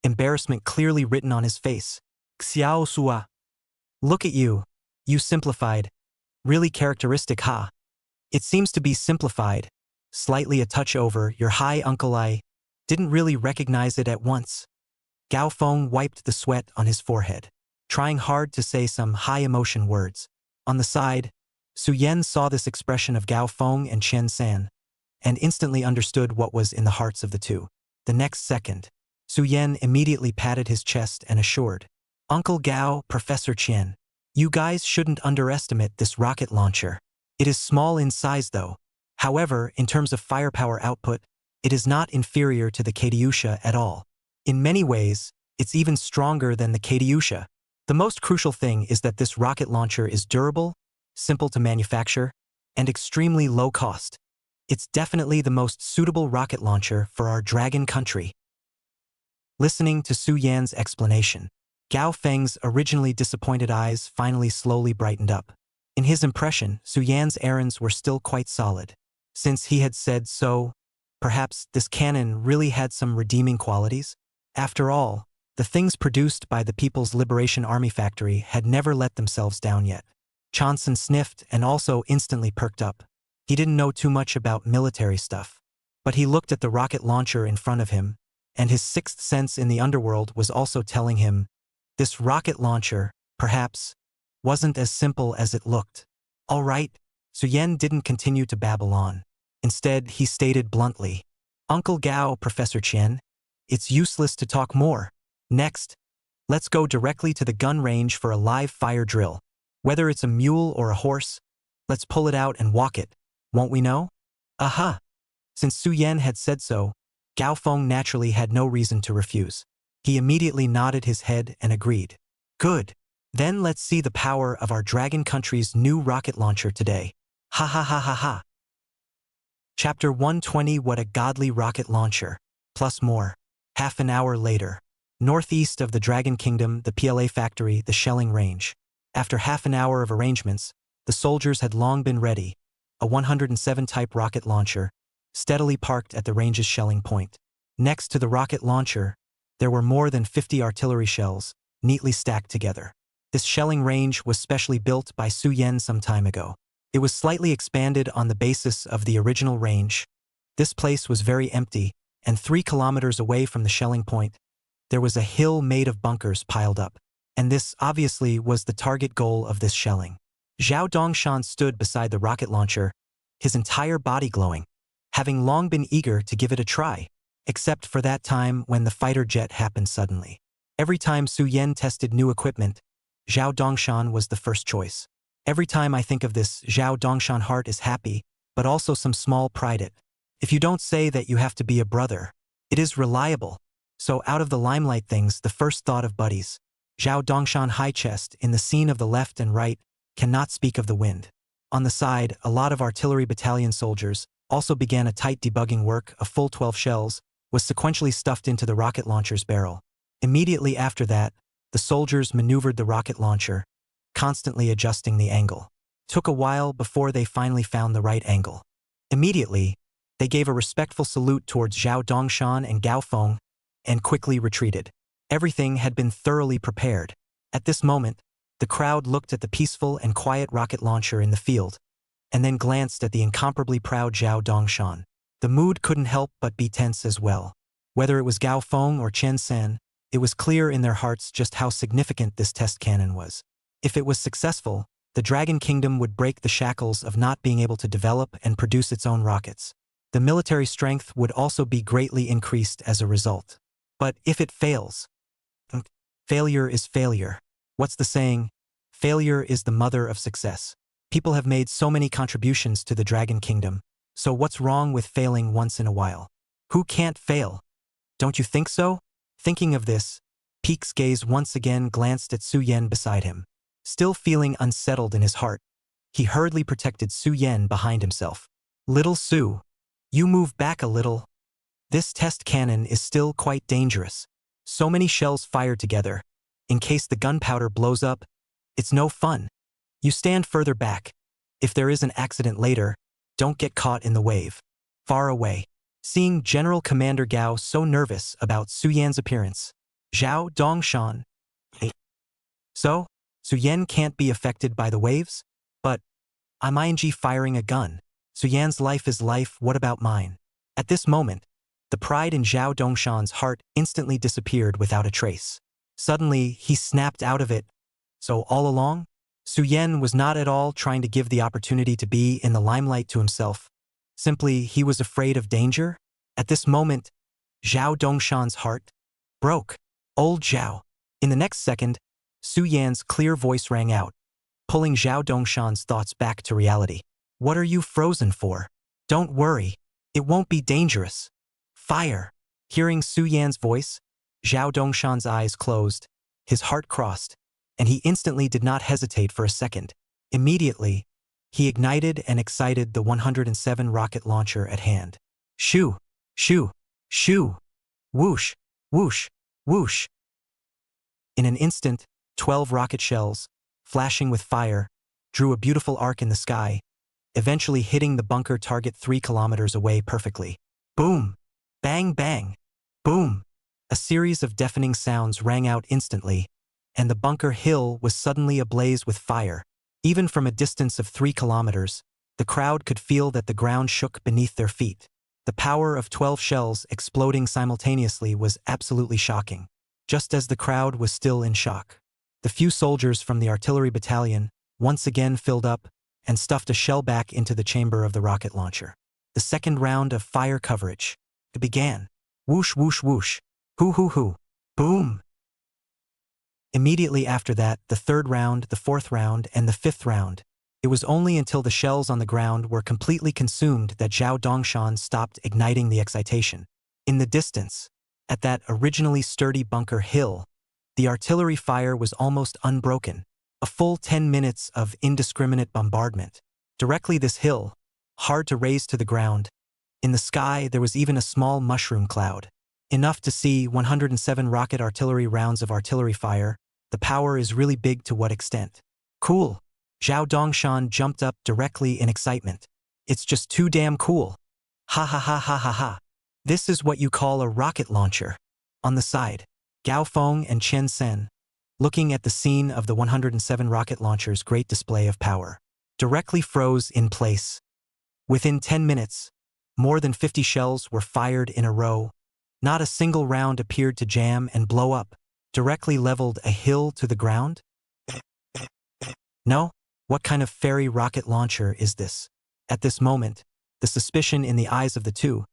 embarrassment clearly written on his face. Xiao Sua. Look at you. You simplified. Really characteristic, ha. It seems to be simplified. Slightly a touch over your high uncle. I didn't really recognize it at once. Gao Feng wiped the sweat on his forehead, trying hard to say some high-emotion words. On the side, Su Yen saw this expression of Gao Feng and Chen San, and instantly understood what was in the hearts of the two. The next second, Su Yen immediately patted his chest and assured, Uncle Gao, Professor Chen, you guys shouldn't underestimate this rocket launcher. It is small in size though. However, in terms of firepower output, it is not inferior to the Katyusha at all. In many ways, it's even stronger than the Katyusha. The most crucial thing is that this rocket launcher is durable, simple to manufacture, and extremely low cost. It's definitely the most suitable rocket launcher for our dragon country. Listening to Su Yan's explanation, Gao Feng's originally disappointed eyes finally slowly brightened up. In his impression, Su Yan's errands were still quite solid. Since he had said so, perhaps this cannon really had some redeeming qualities? After all, the things produced by the People's Liberation Army factory had never let themselves down yet. Johnson sniffed and also instantly perked up. He didn't know too much about military stuff, but he looked at the rocket launcher in front of him, and his sixth sense in the underworld was also telling him, this rocket launcher, perhaps, wasn't as simple as it looked. All right, Su Yen didn't continue to babble on. Instead, he stated bluntly, Uncle Gao, Professor Chen, it's useless to talk more. Next, let's go directly to the gun range for a live fire drill. Whether it's a mule or a horse, let's pull it out and walk it, won't we know? Aha! Since Su Yen had said so, Gao Feng naturally had no reason to refuse. He immediately nodded his head and agreed. Good. Then let's see the power of our dragon country's new rocket launcher today. Ha ha ha ha ha. Chapter 120 What a Godly Rocket Launcher. Plus more. Half an hour later. Northeast of the Dragon Kingdom, the PLA factory, the shelling range. After half an hour of arrangements, the soldiers had long been ready, a 107 type rocket launcher, steadily parked at the range's shelling point. Next to the rocket launcher, there were more than 50 artillery shells, neatly stacked together. This shelling range was specially built by Su Yen some time ago. It was slightly expanded on the basis of the original range. This place was very empty, and 3 kilometers away from the shelling point, there was a hill made of bunkers piled up. And this obviously was the target goal of this shelling. Zhao Dongshan stood beside the rocket launcher, his entire body glowing, having long been eager to give it a try, except for that time when the fighter jet happened suddenly. Every time Su Yen tested new equipment, Zhao Dongshan was the first choice. Every time I think of this, Zhao Dongshan heart is happy, but also some small pride it. If you don't say that you have to be a brother, it is reliable. So out of the limelight things, the first thought of buddies. Zhao Dongshan high chest in the scene of the left and right cannot speak of the wind. On the side, a lot of artillery battalion soldiers also began a tight debugging work. A full 12 shells was sequentially stuffed into the rocket launcher's barrel. Immediately after that, the soldiers maneuvered the rocket launcher, constantly adjusting the angle. Took a while before they finally found the right angle. Immediately, they gave a respectful salute towards Zhao Dongshan and Gao Feng and quickly retreated. Everything had been thoroughly prepared. At this moment, the crowd looked at the peaceful and quiet rocket launcher in the field, and then glanced at the incomparably proud Zhao Dongshan. The mood couldn't help but be tense as well. Whether it was Gao Feng or Chen San, it was clear in their hearts just how significant this test cannon was. If it was successful, the Dragon Kingdom would break the shackles of not being able to develop and produce its own rockets. The military strength would also be greatly increased as a result. But if it fails, failure is failure. What's the saying? Failure is the mother of success. People have made so many contributions to the Dragon Kingdom, so what's wrong with failing once in a while? Who can't fail? Don't you think so? Thinking of this, Peek's gaze once again glanced at Su Yen beside him. Still feeling unsettled in his heart, he hurriedly protected Su Yan behind himself. Little Su, you move back a little. This test cannon is still quite dangerous. So many shells fire together. In case the gunpowder blows up, it's no fun. You stand further back. If there is an accident later, don't get caught in the wave. Far away. Seeing General Commander Gao so nervous about Su Yan's appearance, Zhao Dongshan. So, Su Yan can't be affected by the waves? But, I'm ing firing a gun. Su Yan's life is life, what about mine? At this moment, the pride in Zhao Dongshan's heart instantly disappeared without a trace. Suddenly, he snapped out of it. So all along, Su Yan was not at all trying to give the opportunity to be in the limelight to himself. Simply, he was afraid of danger. At this moment, Zhao Dongshan's heart broke. Old Zhao. In the next second, Su Yan's clear voice rang out, pulling Zhao Dongshan's thoughts back to reality. What are you frozen for? Don't worry. It won't be dangerous. Fire. Hearing Su Yan's voice, Zhao Dongshan's eyes closed, his heart crossed, and he instantly did not hesitate for a second. Immediately, he ignited and excited the 107 rocket launcher at hand. Shoo, shoo, shoo, whoosh, whoosh, whoosh. In an instant, 12 rocket shells, flashing with fire, drew a beautiful arc in the sky, eventually hitting the bunker target 3 kilometers away perfectly. Boom! Bang bang! Boom! A series of deafening sounds rang out instantly, and the bunker hill was suddenly ablaze with fire. Even from a distance of 3 kilometers, the crowd could feel that the ground shook beneath their feet. The power of 12 shells exploding simultaneously was absolutely shocking. Just as the crowd was still in shock, the few soldiers from the artillery battalion once again filled up and stuffed a shell back into the chamber of the rocket launcher. The second round of fire coverage began. Whoosh, whoosh, whoosh. Hoo, hoo, hoo. Boom. Immediately after that, the third round, the fourth round, and the fifth round. It was only until the shells on the ground were completely consumed that Zhao Dongshan stopped igniting the excitation. In the distance, at that originally sturdy bunker hill, the artillery fire was almost unbroken. A full 10 minutes of indiscriminate bombardment. Directly this hill, hard to raise to the ground. In the sky, there was even a small mushroom cloud. Enough to see 107 rocket artillery rounds of artillery fire. The power is really big. To what extent? Cool. Zhao Dongshan jumped up directly in excitement. It's just too damn cool. Ha ha ha ha ha ha. This is what you call a rocket launcher. On the side, Gao Feng and Chen Sen, looking at the scene of the 107 rocket launcher's great display of power, directly froze in place. Within 10 minutes, more than 50 shells were fired in a row. Not a single round appeared to jam and blow up, directly leveled a hill to the ground. No? What kind of fairy rocket launcher is this? At this moment, the suspicion in the eyes of the two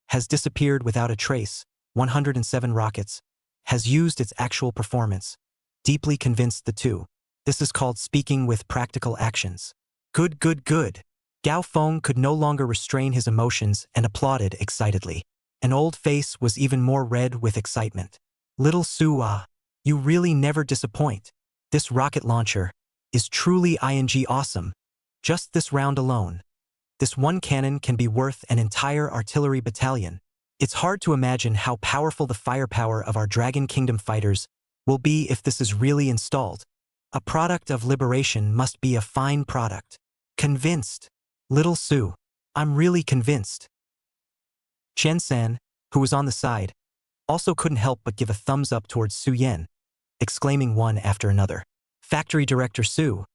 has disappeared without a trace. 107 rockets has used its actual performance, deeply convinced the two. This is called speaking with practical actions. Good, good, good. Gao Feng could no longer restrain his emotions and applauded excitedly. An old face was even more red with excitement. Little Su, you really never disappoint. This rocket launcher is truly awesome. Just this round alone, this one cannon can be worth an entire artillery battalion. It's hard to imagine how powerful the firepower of our Dragon Kingdom fighters will be if this is really installed. A product of liberation must be a fine product. Convinced. Little Su, I'm really convinced. Chen San, who was on the side, also couldn't help but give a thumbs up towards Su Yan, exclaiming one after another. Factory Director Su,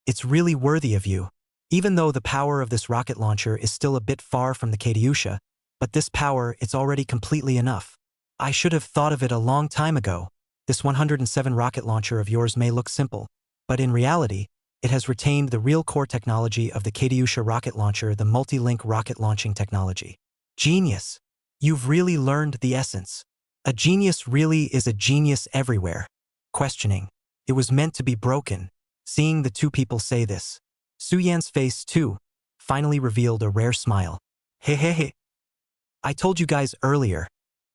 it's really worthy of you. Even though the power of this rocket launcher is still a bit far from the Katyusha, but this power, it's already completely enough. I should have thought of it a long time ago. This 107 rocket launcher of yours may look simple, but in reality, it has retained the real core technology of the Katyusha rocket launcher, the multi-link rocket launching technology. Genius. You've really learned the essence. A genius really is a genius everywhere. Questioning. It was meant to be broken. Seeing the two people say this, Su Yan's face, too, finally revealed a rare smile. Hey, hey, hey. I told you guys earlier.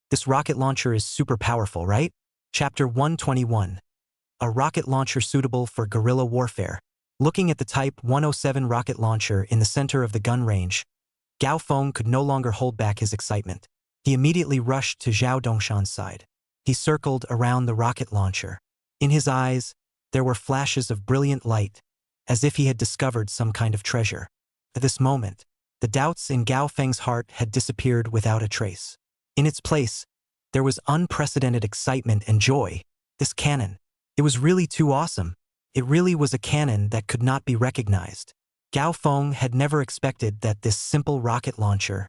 This rocket launcher is super powerful, right? Chapter 121. A rocket launcher suitable for guerrilla warfare. Looking at the Type 107 rocket launcher in the center of the gun range, Gao Feng could no longer hold back his excitement. He immediately rushed to Zhao Dongshan's side. He circled around the rocket launcher. In his eyes, there were flashes of brilliant light, as if he had discovered some kind of treasure. At this moment, the doubts in Gao Feng's heart had disappeared without a trace. In its place, there was unprecedented excitement and joy. This cannon. It was really too awesome. It really was a cannon that could not be recognized. Gao Feng had never expected that this simple rocket launcher,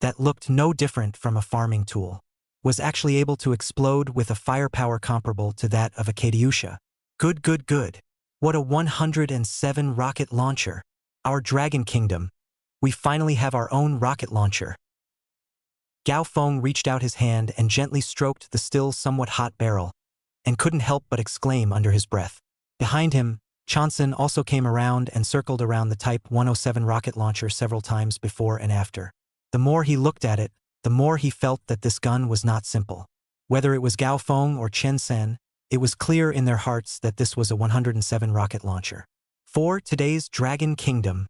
that looked no different from a farming tool, was actually able to explode with a firepower comparable to that of a Katyusha. Good, good, good. What a 107 rocket launcher. Our Dragon Kingdom. We finally have our own rocket launcher. Gao Feng reached out his hand and gently stroked the still somewhat hot barrel, and couldn't help but exclaim under his breath. Behind him, Chanson also came around and circled around the Type 107 rocket launcher several times before and after. The more he looked at it, the more he felt that this gun was not simple. Whether it was Gao Feng or Chen Sen, it was clear in their hearts that this was a 107 rocket launcher. For today's Dragon Kingdom,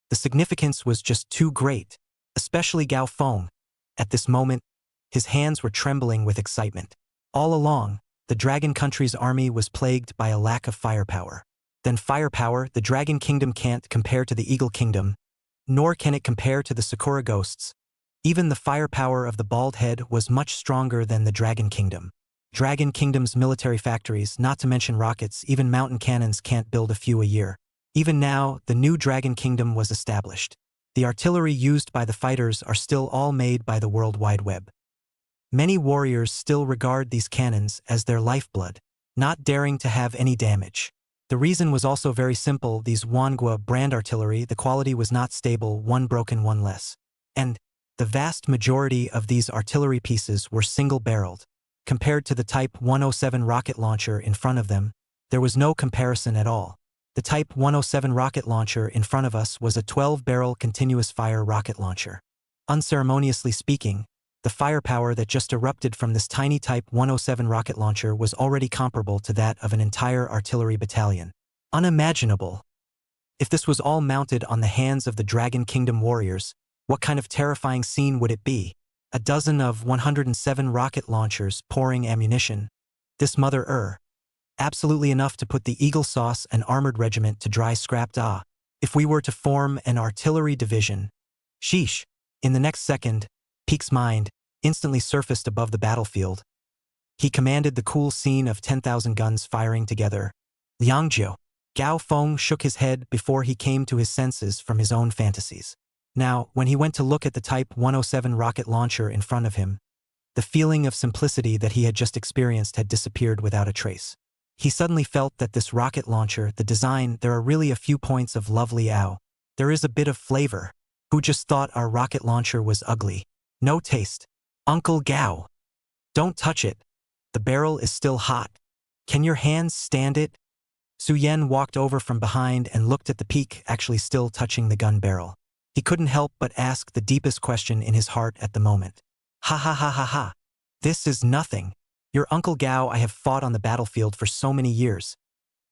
the significance was just too great, especially Gao Feng. At this moment, his hands were trembling with excitement. All along, the Dragon Country's army was plagued by a lack of firepower. Then firepower, the Dragon Kingdom can't compare to the Eagle Kingdom, nor can it compare to the Sakura Ghosts. Even the firepower of the Bald Head was much stronger than the Dragon Kingdom. Dragon Kingdom's military factories, not to mention rockets, even mountain cannons can't build a few a year. Even now, the new Dragon Kingdom was established. The artillery used by the fighters are still all made by the World Wide Web. Many warriors still regard these cannons as their lifeblood, not daring to have any damage. The reason was also very simple. These Wanhua brand artillery, the quality was not stable, one broken, one less. And the vast majority of these artillery pieces were single-barreled. Compared to the Type 107 rocket launcher in front of them, there was no comparison at all. The Type 107 rocket launcher in front of us was a 12-barrel continuous-fire rocket launcher. Unceremoniously speaking, the firepower that just erupted from this tiny Type 107 rocket launcher was already comparable to that of an entire artillery battalion. Unimaginable. If this was all mounted on the hands of the Dragon Kingdom warriors, what kind of terrifying scene would it be? A dozen of 107 rocket launchers pouring ammunition. This mother absolutely enough to put the Eagle Sauce and Armored Regiment to dry scrapped. If we were to form an artillery division. Sheesh. In the next second, Peek's mind instantly surfaced above the battlefield. He commanded the cool scene of 10,000 guns firing together. Liangjiu. Gao Feng shook his head before he came to his senses from his own fantasies. Now, when he went to look at the Type 107 rocket launcher in front of him, the feeling of simplicity that he had just experienced had disappeared without a trace. He suddenly felt that this rocket launcher, the design, there are really a few points of lovely There is a bit of flavor. Who just thought our rocket launcher was ugly? No taste. Uncle Gao. Don't touch it. The barrel is still hot. Can your hands stand it? Su Yan walked over from behind and looked at the peak actually still touching the gun barrel. He couldn't help but ask the deepest question in his heart at the moment. Ha ha ha ha ha. This is nothing. Your Uncle Gao I have fought on the battlefield for so many years.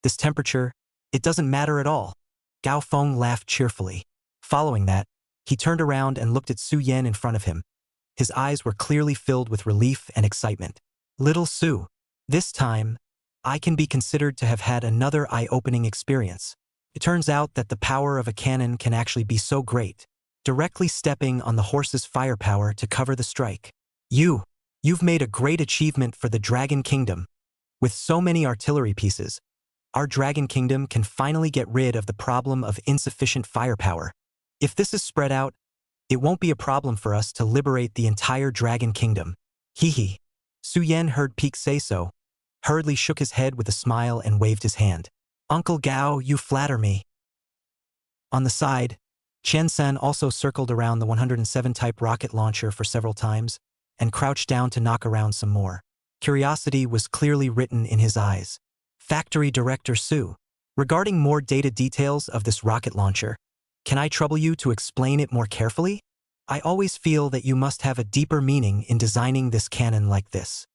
This temperature, it doesn't matter at all. Gao Feng laughed cheerfully. Following that, he turned around and looked at Su Yan in front of him. His eyes were clearly filled with relief and excitement. Little Su, this time, I can be considered to have had another eye-opening experience. It turns out that the power of a cannon can actually be so great, directly stepping on the horse's firepower to cover the strike. You've made a great achievement for the Dragon Kingdom. With so many artillery pieces, our Dragon Kingdom can finally get rid of the problem of insufficient firepower. If this is spread out, it won't be a problem for us to liberate the entire Dragon Kingdom. Hee. Su Yan heard Peek say so, hurriedly shook his head with a smile and waved his hand. Uncle Gao, you flatter me. On the side, Chen Sen also circled around the 107 type rocket launcher for several times and crouched down to knock around some more. Curiosity was clearly written in his eyes. Factory Director Su, regarding more data details of this rocket launcher, can I trouble you to explain it more carefully? I always feel that you must have a deeper meaning in designing this cannon like this.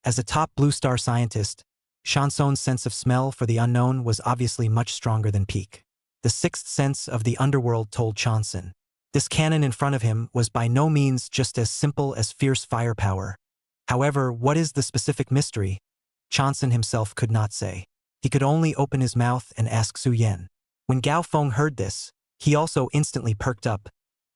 As a top Blue Star scientist, Shanson's sense of smell for the unknown was obviously much stronger than Peak. The sixth sense of the underworld told Chanson. This cannon in front of him was by no means just as simple as fierce firepower. However, what is the specific mystery? Chanson himself could not say. He could only open his mouth and ask Su Yan. When Gao Feng heard this, he also instantly perked up,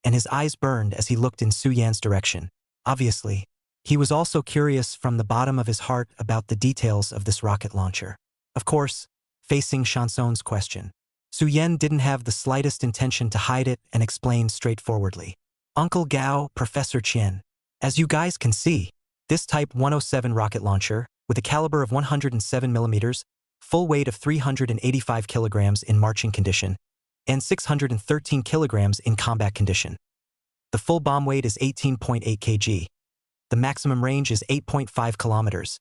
and his eyes burned as he looked in Su Yan's direction. Obviously, he was also curious from the bottom of his heart about the details of this rocket launcher. Of course, facing Chanson's question, Su Yan didn't have the slightest intention to hide it and explained straightforwardly. Uncle Gao, Professor Qian, as you guys can see, this Type 107 rocket launcher, with a caliber of 107 millimeters, full weight of 385 kilograms in marching condition, and 613 kilograms in combat condition. The full bomb weight is 18.8 kg. The maximum range is 8.5 kilometers.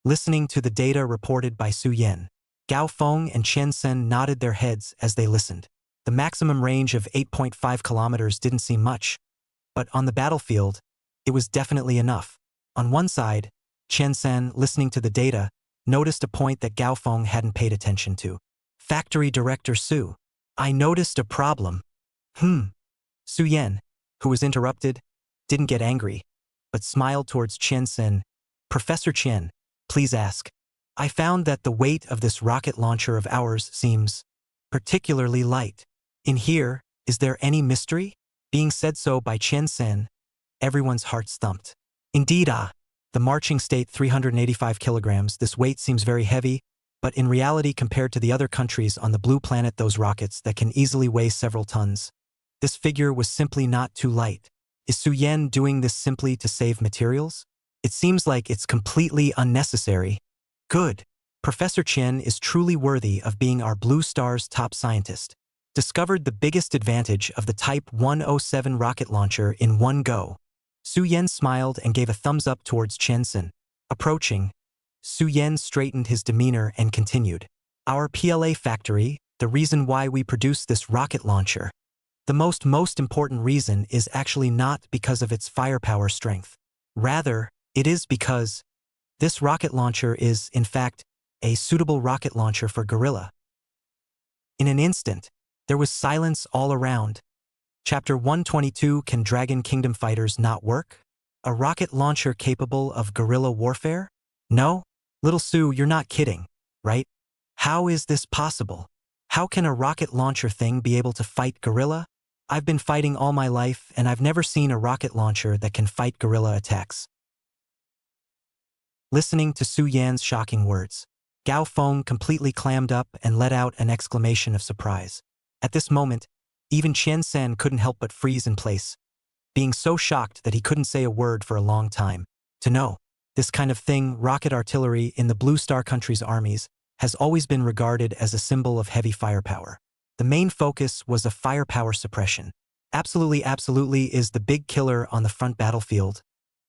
Listening to the data reported by Su Yan, Gao Feng and Chen Sen nodded their heads as they listened. The maximum range of 8.5 kilometers didn't seem much, but on the battlefield, it was definitely enough. On one side, Chen Sen, listening to the data, noticed a point that Gao Feng hadn't paid attention to. Factory Director Su, I noticed a problem. Su Yan, who was interrupted, didn't get angry, but smiled towards Chen Sen. Professor Chen, please ask. I found that the weight of this rocket launcher of ours seems particularly light. In here, is there any mystery? Being said so by Chen Sen, everyone's hearts thumped. Indeed, the marching state 385 kilograms, this weight seems very heavy, but in reality compared to the other countries on the blue planet, those rockets that can easily weigh several tons, this figure was simply not too light. Is Su Yan doing this simply to save materials? It seems like it's completely unnecessary. Good. Professor Chen is truly worthy of being our Blue Star's top scientist. Discovered the biggest advantage of the Type 107 rocket launcher in one go. Su Yan smiled and gave a thumbs up towards Chen Sen. Approaching, Su Yan straightened his demeanor and continued. Our PLA factory, the reason why we produce this rocket launcher. The most important reason is actually not because of its firepower strength. Rather, it is because this rocket launcher is, in fact, a suitable rocket launcher for guerrilla. In an instant, there was silence all around. Chapter 122, Can Dragon Kingdom Fighters Not Work? A rocket launcher capable of guerrilla warfare? No? Little Su, you're not kidding, right? How is this possible? How can a rocket launcher thing be able to fight guerrilla? I've been fighting all my life, and I've never seen a rocket launcher that can fight guerrilla attacks. Listening to Su Yan's shocking words, Gao Feng completely clammed up and let out an exclamation of surprise. At this moment, even Chen Sen couldn't help but freeze in place, being so shocked that he couldn't say a word for a long time. To know, this kind of thing, rocket artillery in the Blue Star country's armies, has always been regarded as a symbol of heavy firepower. The main focus was of firepower suppression. Absolutely is the big killer on the front battlefield.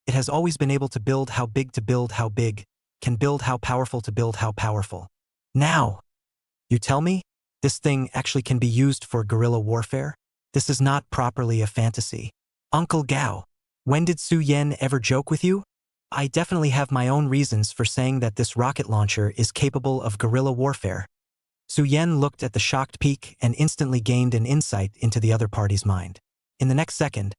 It has always been able to build how big to build how big, can build how powerful to build how powerful. Now, you tell me, this thing actually can be used for guerrilla warfare? This is not properly a fantasy. Uncle Gao, when did Su Yan ever joke with you? I definitely have my own reasons for saying that this rocket launcher is capable of guerrilla warfare. Su Yan looked at the shocked Peak and instantly gained an insight into the other party's mind. In the next second,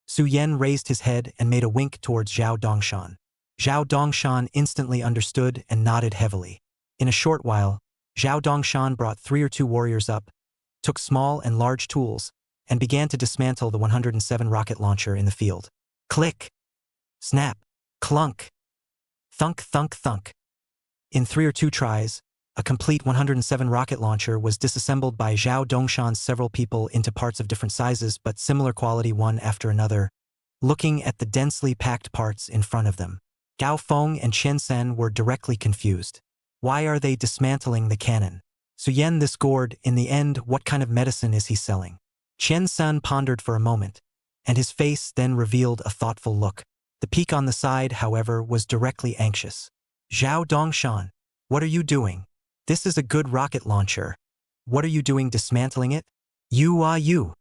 Su Yan raised his head and made a wink towards Zhao Dongshan. Zhao Dongshan instantly understood and nodded heavily. In a short while, Zhao Dongshan brought 3 or 2 warriors up, took small and large tools, and began to dismantle the 107 rocket launcher in the field. Click! Snap! Clunk! Thunk, thunk, thunk. In 3 or 2 tries, a complete 107 rocket launcher was disassembled by Zhao Dongshan's several people into parts of different sizes but similar quality one after another, looking at the densely packed parts in front of them. Gao Feng and Chen Sen were directly confused. Why are they dismantling the cannon? Su Yan, this gourd, in the end, what kind of medicine is he selling? Chen Sen pondered for a moment, and his face then revealed a thoughtful look. The Peak on the side, however, was directly anxious. Zhao Dongshan, what are you doing? This is a good rocket launcher. What are you doing dismantling it? You.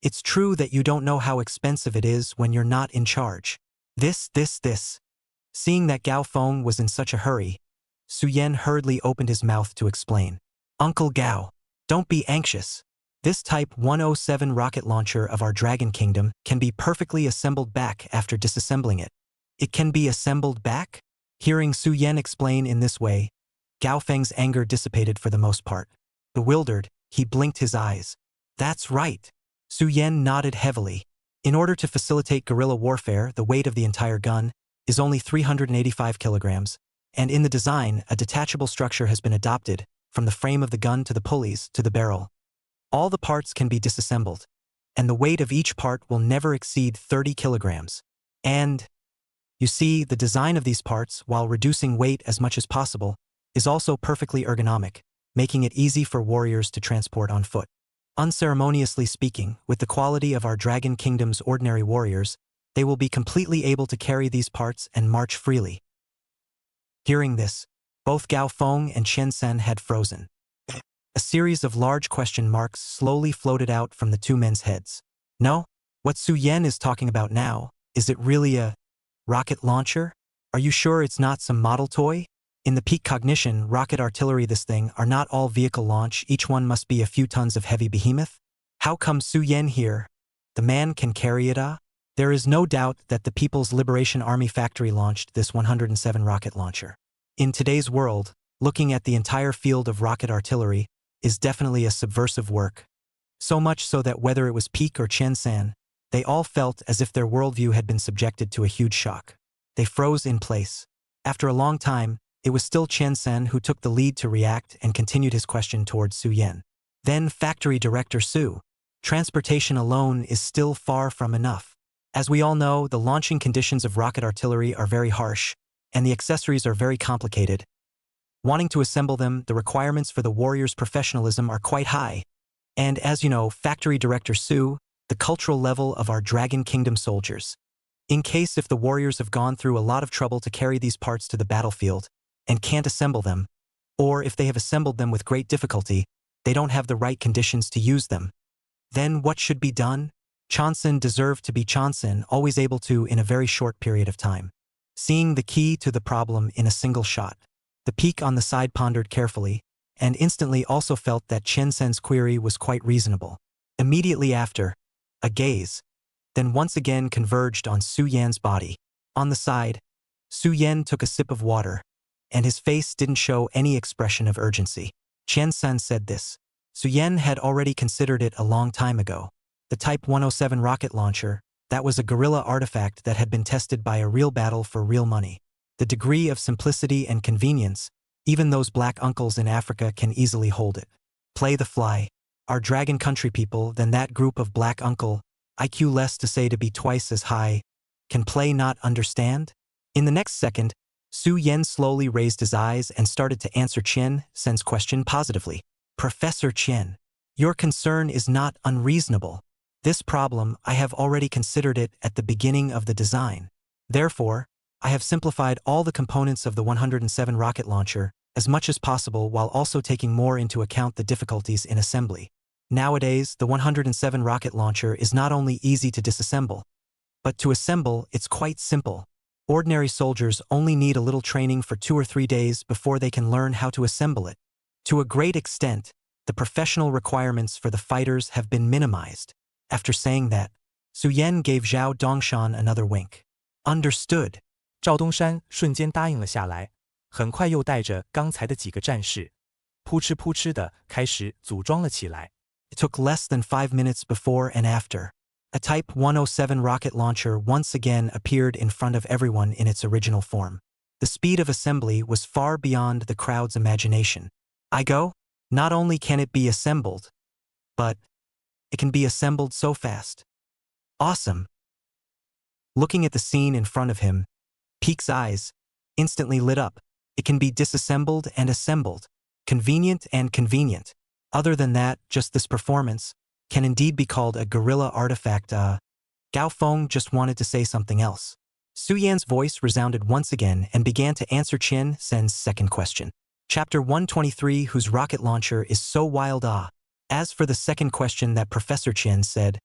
It's true that you don't know how expensive it is when you're not in charge. This. Seeing that Gao Feng was in such a hurry, Su Yan hurriedly opened his mouth to explain. Uncle Gao, don't be anxious. This Type 107 rocket launcher of our Dragon Kingdom can be perfectly assembled back after disassembling it. It can be assembled back? Hearing Su Yan explain in this way, Gao Feng's anger dissipated for the most part. Bewildered, he blinked his eyes. That's right. Su Yan nodded heavily. In order to facilitate guerrilla warfare, the weight of the entire gun is only 385 kilograms, and in the design, a detachable structure has been adopted, from the frame of the gun to the pulleys to the barrel. All the parts can be disassembled, and the weight of each part will never exceed 30 kilograms. And, you see, the design of these parts, while reducing weight as much as possible, is also perfectly ergonomic, making it easy for warriors to transport on foot. Unceremoniously speaking, with the quality of our Dragon Kingdom's ordinary warriors, they will be completely able to carry these parts and march freely. Hearing this, both Gao Feng and Chen Sen had frozen. A series of large question marks slowly floated out from the two men's heads. No? What Su Yan is talking about now, is it really a rocket launcher? Are you sure it's not some model toy? In the peak cognition, rocket artillery this thing are not all vehicle launch, each one must be a few tons of heavy behemoth? How come Su Yan here? The man can carry it There is no doubt that the People's Liberation Army factory launched this 107 rocket launcher. In today's world, looking at the entire field of rocket artillery is definitely a subversive work. So much so that whether it was Peak or Chen San, they all felt as if their worldview had been subjected to a huge shock. They froze in place. After a long time, it was still Chen Sen who took the lead to react and continued his question towards Su Yan. Then Factory Director Su, transportation alone is still far from enough. As we all know, the launching conditions of rocket artillery are very harsh, and the accessories are very complicated. Wanting to assemble them, the requirements for the warrior's professionalism are quite high. And as you know, Factory Director Su, the cultural level of our Dragon Kingdom soldiers. In case if the warriors have gone through a lot of trouble to carry these parts to the battlefield, and can't assemble them, or if they have assembled them with great difficulty, they don't have the right conditions to use them. Then what should be done? Chansen deserved to be Chansen, always able to in a very short period of time. Seeing the key to the problem in a single shot. The Peak on the side pondered carefully, and instantly also felt that Chen Sen's query was quite reasonable. Immediately after, a gaze, then once again converged on Su Yan's body. On the side, Su Yan took a sip of water, and his face didn't show any expression of urgency. Chen Sen said this. Su Yan had already considered it a long time ago. The Type 107 rocket launcher, that was a guerrilla artifact that had been tested by a real battle for real money. The degree of simplicity and convenience, even those black uncles in Africa can easily hold it. Play the fly. Our Dragon Country people, then that group of black uncle, IQ less to say to be twice as high, can play not understand? In the next second, Su Yan slowly raised his eyes and started to answer Chen Sen's question positively. Professor Chen, your concern is not unreasonable. This problem, I have already considered it at the beginning of the design. Therefore, I have simplified all the components of the 107 rocket launcher as much as possible while also taking more into account the difficulties in assembly. Nowadays, the 107 rocket launcher is not only easy to disassemble, but to assemble it's quite simple. Ordinary soldiers only need a little training for 2 or 3 days before they can learn how to assemble it. To a great extent, the professional requirements for the fighters have been minimized. After saying that, Su Yan gave Zhao Dongshan another wink. Understood. 赵东山瞬间答应了下来，很快又带着刚才的几个战士，扑哧扑哧地开始组装了起来。It took less than 5 minutes before and after. A Type 107 rocket launcher once again appeared in front of everyone in its original form. The speed of assembly was far beyond the crowd's imagination. I go? Not only can it be assembled, but it can be assembled so fast. Awesome. Looking at the scene in front of him, Peak's eyes instantly lit up. It can be disassembled and assembled. Convenient and convenient. Other than that, just this performance can indeed be called a guerrilla artifact. Gao Feng just wanted to say something else. Su Yan's voice resounded once again and began to answer Chen Sen's second question. Chapter 123, whose rocket launcher is so wild. As for the second question that Professor Chen said,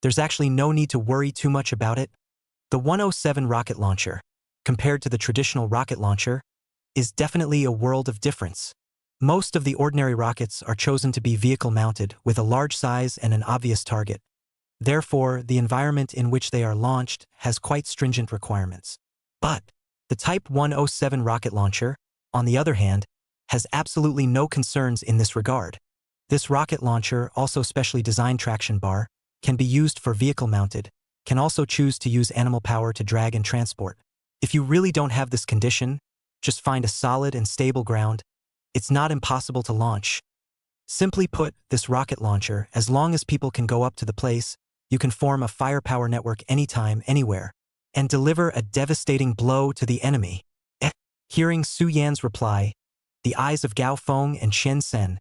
there's actually no need to worry too much about it. The 107 rocket launcher, compared to the traditional rocket launcher, is definitely a world of difference. Most of the ordinary rockets are chosen to be vehicle-mounted with a large size and an obvious target. Therefore, the environment in which they are launched has quite stringent requirements. But the Type 107 rocket launcher, on the other hand, has absolutely no concerns in this regard. This rocket launcher, also specially designed traction bar, can be used for vehicle-mounted, can also choose to use animal power to drag and transport. If you really don't have this condition, just find a solid and stable ground. It's not impossible to launch. Simply put, this rocket launcher, as long as people can go up to the place, you can form a firepower network anytime, anywhere, and deliver a devastating blow to the enemy. Hearing Su Yan's reply, the eyes of Gao Feng and Chen Sen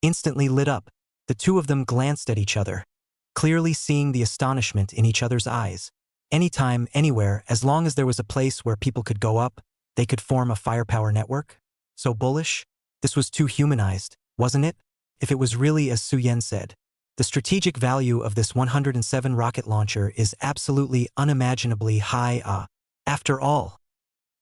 instantly lit up. The two of them glanced at each other, clearly seeing the astonishment in each other's eyes. Anytime, anywhere, as long as there was a place where people could go up, they could form a firepower network? So bullish? This was too humanized, wasn't it? If it was really as Su Yan said. The strategic value of this 107 rocket launcher is absolutely unimaginably high. After all,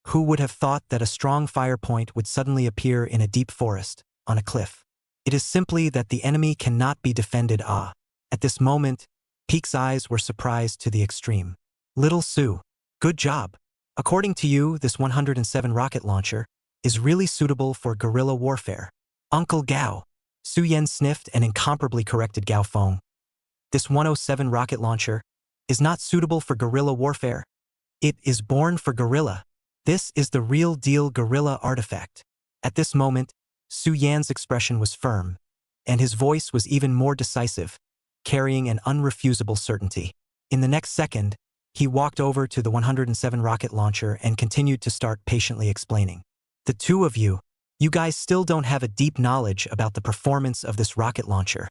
who would have thought that a strong fire point would suddenly appear in a deep forest, on a cliff? It is simply that the enemy cannot be defended. At this moment, Peek's eyes were surprised to the extreme. Little Su, good job. According to you, this 107 rocket launcher is really suitable for guerrilla warfare. Uncle Gao. Su Yan sniffed and incomparably corrected Gao Feng. This 107 rocket launcher is not suitable for guerrilla warfare. It is born for guerrilla. This is the real deal guerrilla artifact. At this moment, Su Yan's expression was firm, and his voice was even more decisive, carrying an unrefusable certainty. In the next second, he walked over to the 107 rocket launcher and continued to start patiently explaining. The two of you guys still don't have a deep knowledge about the performance of this rocket launcher.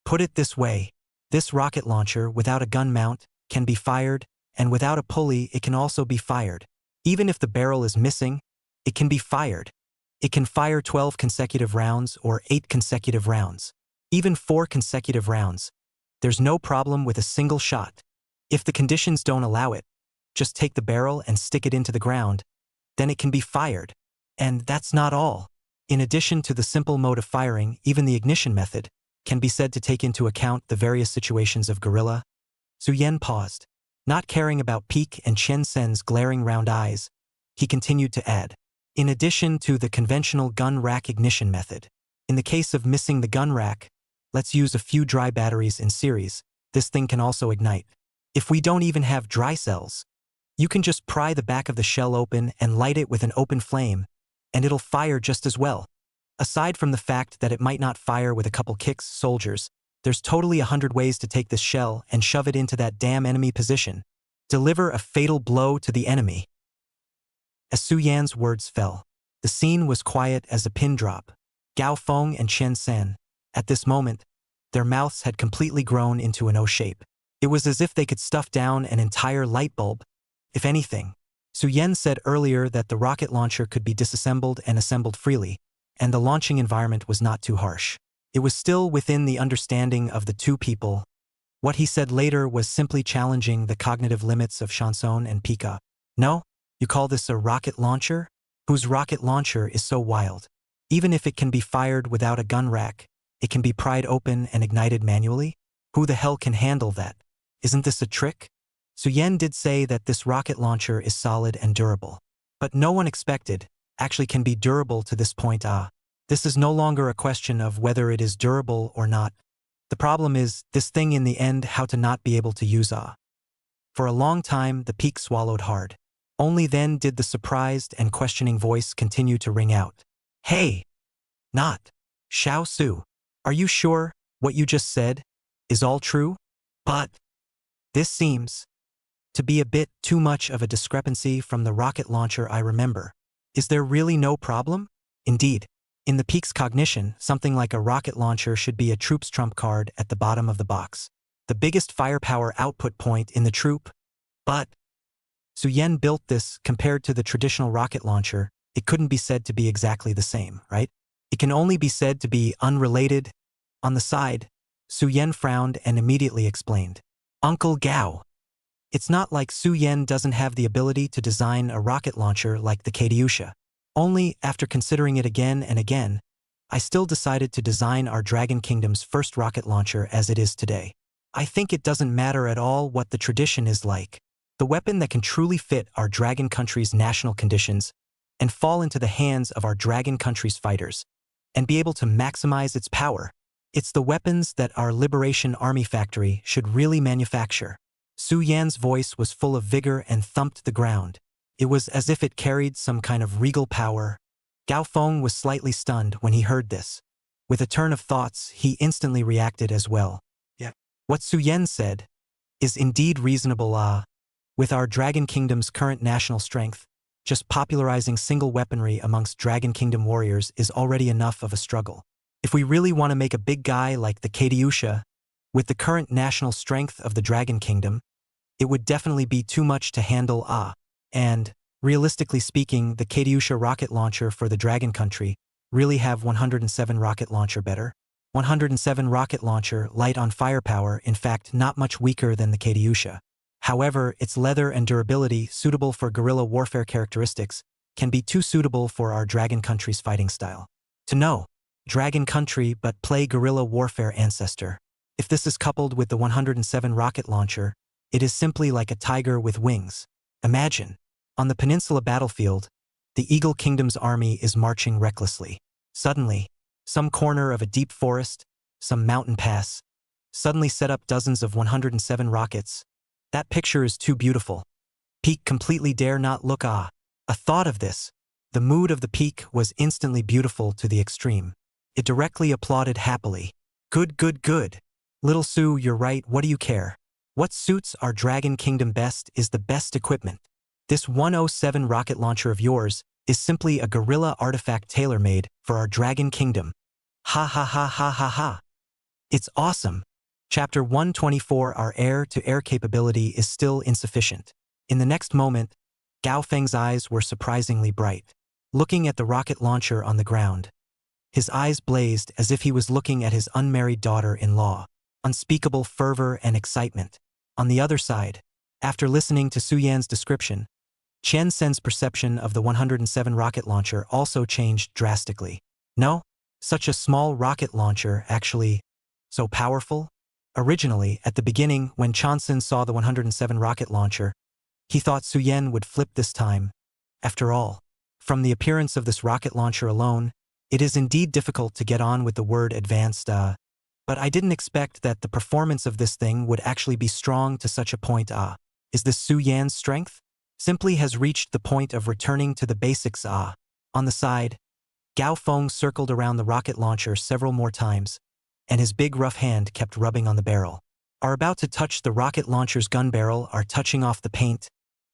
Put it this way, this rocket launcher without a gun mount can be fired, and without a pulley it can also be fired. Even if the barrel is missing, it can be fired. It can fire 12 consecutive rounds or 8 consecutive rounds. Even 4 consecutive rounds. There's no problem with a single shot. If the conditions don't allow it, just take the barrel and stick it into the ground. Then it can be fired. And that's not all. In addition to the simple mode of firing, even the ignition method can be said to take into account the various situations of guerrilla. Su Yan paused. Not caring about Peek and Chen Sen's glaring round eyes, he continued to add. In addition to the conventional gun rack ignition method, in the case of missing the gun rack, let's use a few dry batteries in series. This thing can also ignite. If we don't even have dry cells, you can just pry the back of the shell open and light it with an open flame, and it'll fire just as well. Aside from the fact that it might not fire with a couple kicks, soldiers, there's totally 100 ways to take this shell and shove it into that damn enemy position. Deliver a fatal blow to the enemy. As Su Yan's words fell, the scene was quiet as a pin drop. Gao Feng and Chen Sen, at this moment, their mouths had completely grown into an O shape. It was as if they could stuff down an entire light bulb. If anything, Su Yan said earlier that the rocket launcher could be disassembled and assembled freely, and the launching environment was not too harsh. It was still within the understanding of the two people. What he said later was simply challenging the cognitive limits of Chanson and Pika. No? You call this a rocket launcher? Whose rocket launcher is so wild? Even if it can be fired without a gun rack, it can be pried open and ignited manually? Who the hell can handle that? Isn't this a trick? Su Yan did say that this rocket launcher is solid and durable. But no one expected, actually can be durable to this point. This is no longer a question of whether it is durable or not. The problem is, this thing in the end how to not be able to use For a long time, the Peak swallowed hard. Only then did the surprised and questioning voice continue to ring out. Hey! Not. Xiao Su. Are you sure what you just said is all true? But this seems to be a bit too much of a discrepancy from the rocket launcher I remember. Is there really no problem? Indeed. In the Peak's cognition, something like a rocket launcher should be a troop's trump card at the bottom of the box. The biggest firepower output point in the troop. But Su Yan built this compared to the traditional rocket launcher. It couldn't be said to be exactly the same, right? It can only be said to be unrelated. On the side, Su Yan frowned and immediately explained. Uncle Gao. It's not like Su Yan doesn't have the ability to design a rocket launcher like the Katyusha. Only, after considering it again and again, I still decided to design our Dragon Kingdom's first rocket launcher as it is today. I think it doesn't matter at all what the tradition is like. The weapon that can truly fit our Dragon Country's national conditions and fall into the hands of our Dragon Country's fighters and be able to maximize its power. It's the weapons that our Liberation Army factory should really manufacture. Su Yan's voice was full of vigor and thumped the ground. It was as if it carried some kind of regal power. Gao Feng was slightly stunned when he heard this. With a turn of thoughts, he instantly reacted as well. Yeah. What Su Yan said is indeed reasonable. With our Dragon Kingdom's current national strength, just popularizing single weaponry amongst Dragon Kingdom warriors is already enough of a struggle. If we really want to make a big guy like the Katyusha, with the current national strength of the Dragon Kingdom, it would definitely be too much to handle. And, realistically speaking, the Katyusha rocket launcher for the Dragon Country really have 107 rocket launcher better. 107 rocket launcher, light on firepower, in fact not much weaker than the Katyusha. However, its leather and durability, suitable for guerrilla warfare characteristics, can be too suitable for our Dragon Country's fighting style. To know, Dragon Country but play guerrilla warfare ancestor. If this is coupled with the 107 rocket launcher, it is simply like a tiger with wings. Imagine, on the peninsula battlefield, the Eagle Kingdom's army is marching recklessly. Suddenly, some corner of a deep forest, some mountain pass, suddenly set up dozens of 107 rockets. That picture is too beautiful. Peak completely dare not look. A thought of this, the mood of the peak was instantly beautiful to the extreme. It directly applauded happily. Good, good, good. Little Su, you're right, what do you care? What suits our Dragon Kingdom best is the best equipment. This 107 rocket launcher of yours is simply a guerrilla artifact tailor-made for our Dragon Kingdom. Ha ha ha ha ha ha. It's awesome. Chapter 124. Our air-to-air capability is still insufficient. In the next moment, Gao Feng's eyes were surprisingly bright. Looking at the rocket launcher on the ground, his eyes blazed as if he was looking at his unmarried daughter-in-law. Unspeakable fervor and excitement. On the other side, after listening to Su Yan's description, Chen Sen's perception of the 107 rocket launcher also changed drastically. No, such a small rocket launcher actually so powerful? Originally, at the beginning, when Chansen saw the 107 rocket launcher, he thought Su Yan would flip this time. After all, from the appearance of this rocket launcher alone, it is indeed difficult to get on with the word advanced, but I didn't expect that the performance of this thing would actually be strong to such a point. Is this Su Yan's strength? Simply has reached the point of returning to the basics. On the side, Gao Feng circled around the rocket launcher several more times, and his big rough hand kept rubbing on the barrel. Are about to touch the rocket launcher's gun barrel, are touching off the paint.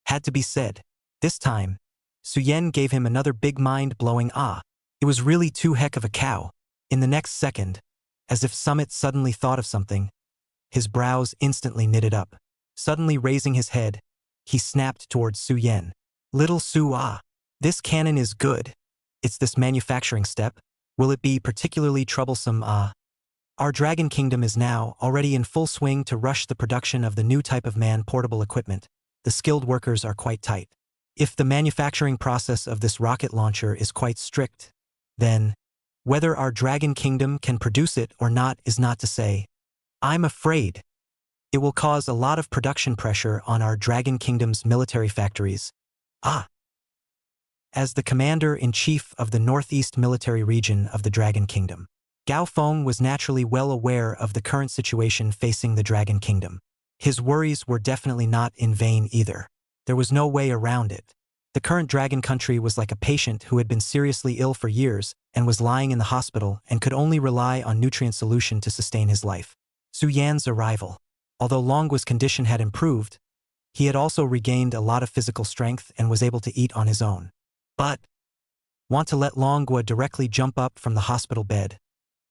Had to be said. This time, Su Yan gave him another big mind-blowing It was really too heck of a cow. In the next second, as if Summit suddenly thought of something, his brows instantly knitted up. Suddenly raising his head, he snapped towards Su Yan. Little Su, this cannon is good. It's this manufacturing step. Will it be particularly troublesome? Our Dragon Kingdom is now already in full swing to rush the production of the new type of man-portable equipment. The skilled workers are quite tight. If the manufacturing process of this rocket launcher is quite strict, then whether our Dragon Kingdom can produce it or not is not to say. I'm afraid it will cause a lot of production pressure on our Dragon Kingdom's military factories. As the commander-in-chief of the Northeast Military Region of the Dragon Kingdom, Gao Feng was naturally well aware of the current situation facing the Dragon Kingdom. His worries were definitely not in vain either. There was no way around it. The current Dragon Country was like a patient who had been seriously ill for years and was lying in the hospital and could only rely on nutrient solution to sustain his life. Su Yan's arrival. Although Longgua's condition had improved, he had also regained a lot of physical strength and was able to eat on his own. But want to let Longgua directly jump up from the hospital bed,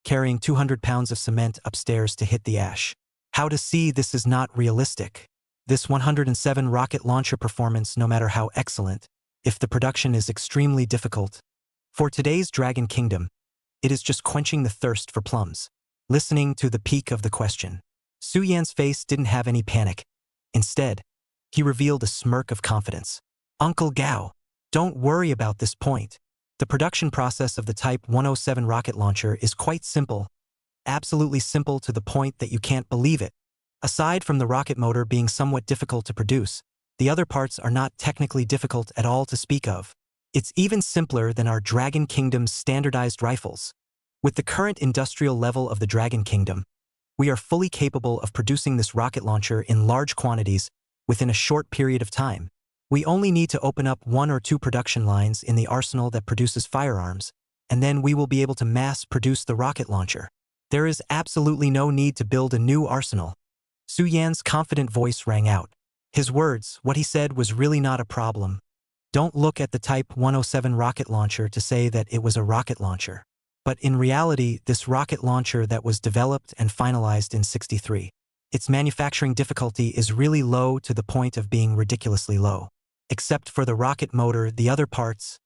carrying 200 pounds of cement upstairs to hit the ash. How to see this is not realistic. This 107 rocket launcher performance, no matter how excellent, if the production is extremely difficult. For today's Dragon Kingdom, it is just quenching the thirst for plums. Listening to the peak of the question, Su Yan's face didn't have any panic. Instead, he revealed a smirk of confidence. Uncle Gao, don't worry about this point. The production process of the Type 107 rocket launcher is quite simple, absolutely simple to the point that you can't believe it. Aside from the rocket motor being somewhat difficult to produce, the other parts are not technically difficult at all to speak of. It's even simpler than our Dragon Kingdom's standardized rifles. With the current industrial level of the Dragon Kingdom, we are fully capable of producing this rocket launcher in large quantities within a short period of time. We only need to open up 1 or 2 production lines in the arsenal that produces firearms, and then we will be able to mass produce the rocket launcher. There is absolutely no need to build a new arsenal. Su Yan's confident voice rang out. His words, what he said, was really not a problem. Don't look at the Type 107 rocket launcher to say that it was a rocket launcher. But in reality, this rocket launcher that was developed and finalized in '63, its manufacturing difficulty is really low to the point of being ridiculously low. Except for the rocket motor, the other parts,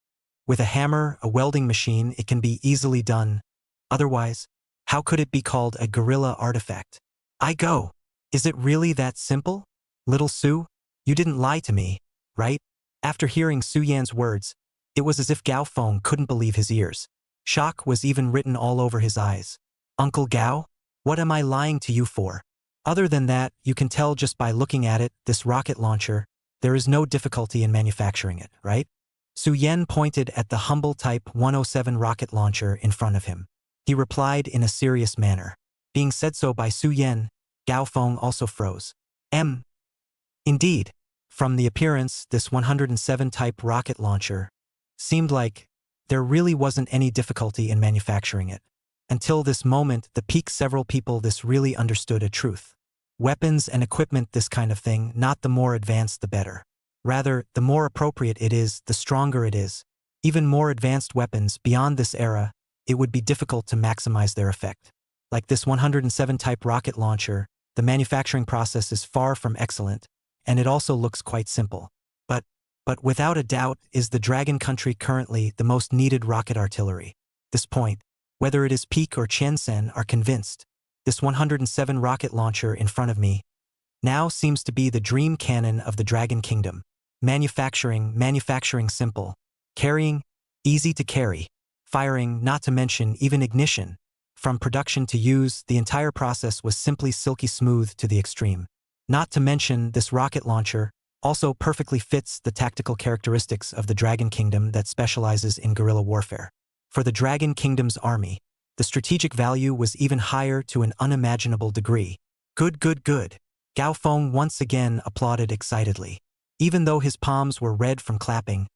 with a hammer, a welding machine, it can be easily done. Otherwise, how could it be called a guerrilla artifact? I go. Is it really that simple? Little Su, you didn't lie to me, right? After hearing Su Yan's words, it was as if Gao Feng couldn't believe his ears. Shock was even written all over his eyes. Uncle Gao? What am I lying to you for? Other than that, you can tell just by looking at it, this rocket launcher, there is no difficulty in manufacturing it, right? Su Yan pointed at the humble Type 107 rocket launcher in front of him. He replied in a serious manner. Being said so by Su Yan, Gao Feng also froze. Indeed, from the appearance, this 107 type rocket launcher seemed like there really wasn't any difficulty in manufacturing it. Until this moment, the peak several people this really understood a truth. Weapons and equipment, this kind of thing, not the more advanced the better. Rather, the more appropriate it is, the stronger it is. Even more advanced weapons beyond this era, it would be difficult to maximize their effect. Like this 107 type rocket launcher, the manufacturing process is far from excellent, and it also looks quite simple. But without a doubt is the Dragon Country currently the most needed rocket artillery. This point, whether it is Peak or Qiansen, are convinced. This 107 rocket launcher in front of me now seems to be the dream cannon of the Dragon Kingdom. Manufacturing simple. Carrying, easy to carry. Firing, not to mention even ignition. From production to use, the entire process was simply silky smooth to the extreme. Not to mention, this rocket launcher also perfectly fits the tactical characteristics of the Dragon Kingdom that specializes in guerrilla warfare. For the Dragon Kingdom's army, the strategic value was even higher to an unimaginable degree. Good. Gao Feng once again applauded excitedly. Even though his palms were red from clapping,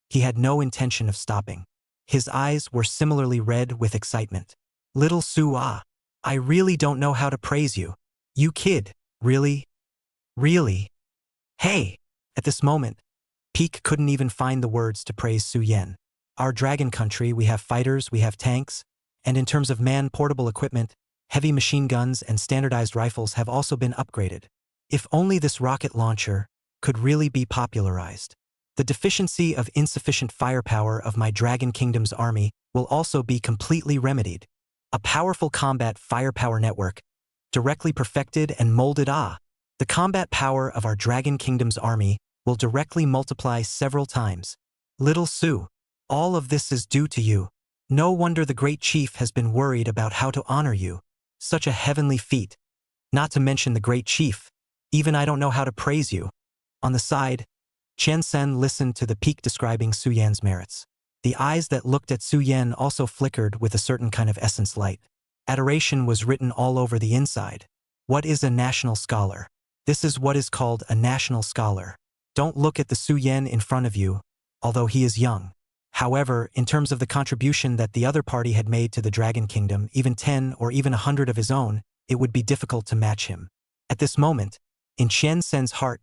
he had no intention of stopping. His eyes were similarly red with excitement. Little Su, I really don't know how to praise you. You kid, really? Hey! At this moment, Peak couldn't even find the words to praise Su Yan. Our Dragon Country, we have fighters, we have tanks, and in terms of man-portable equipment, heavy machine guns and standardized rifles have also been upgraded. If only this rocket launcher could really be popularized. The deficiency of insufficient firepower of my Dragon Kingdom's army will also be completely remedied. A powerful combat firepower network, directly perfected and molded. The combat power of our Dragon Kingdom's army will directly multiply several times. Little Su, all of this is due to you. No wonder the great chief has been worried about how to honor you. Such a heavenly feat. Not to mention the great chief. Even I don't know how to praise you. On the side, Qiansen listened to the Peak describing Su Yan's merits. The eyes that looked at Su Yan also flickered with a certain kind of essence light. Adoration was written all over the inside. What is a national scholar? This is what is called a national scholar. Don't look at the Su Yan in front of you, although he is young. However, in terms of the contribution that the other party had made to the Dragon Kingdom, even 10 or even 100 of his own, it would be difficult to match him. At this moment, in Qiansen's heart,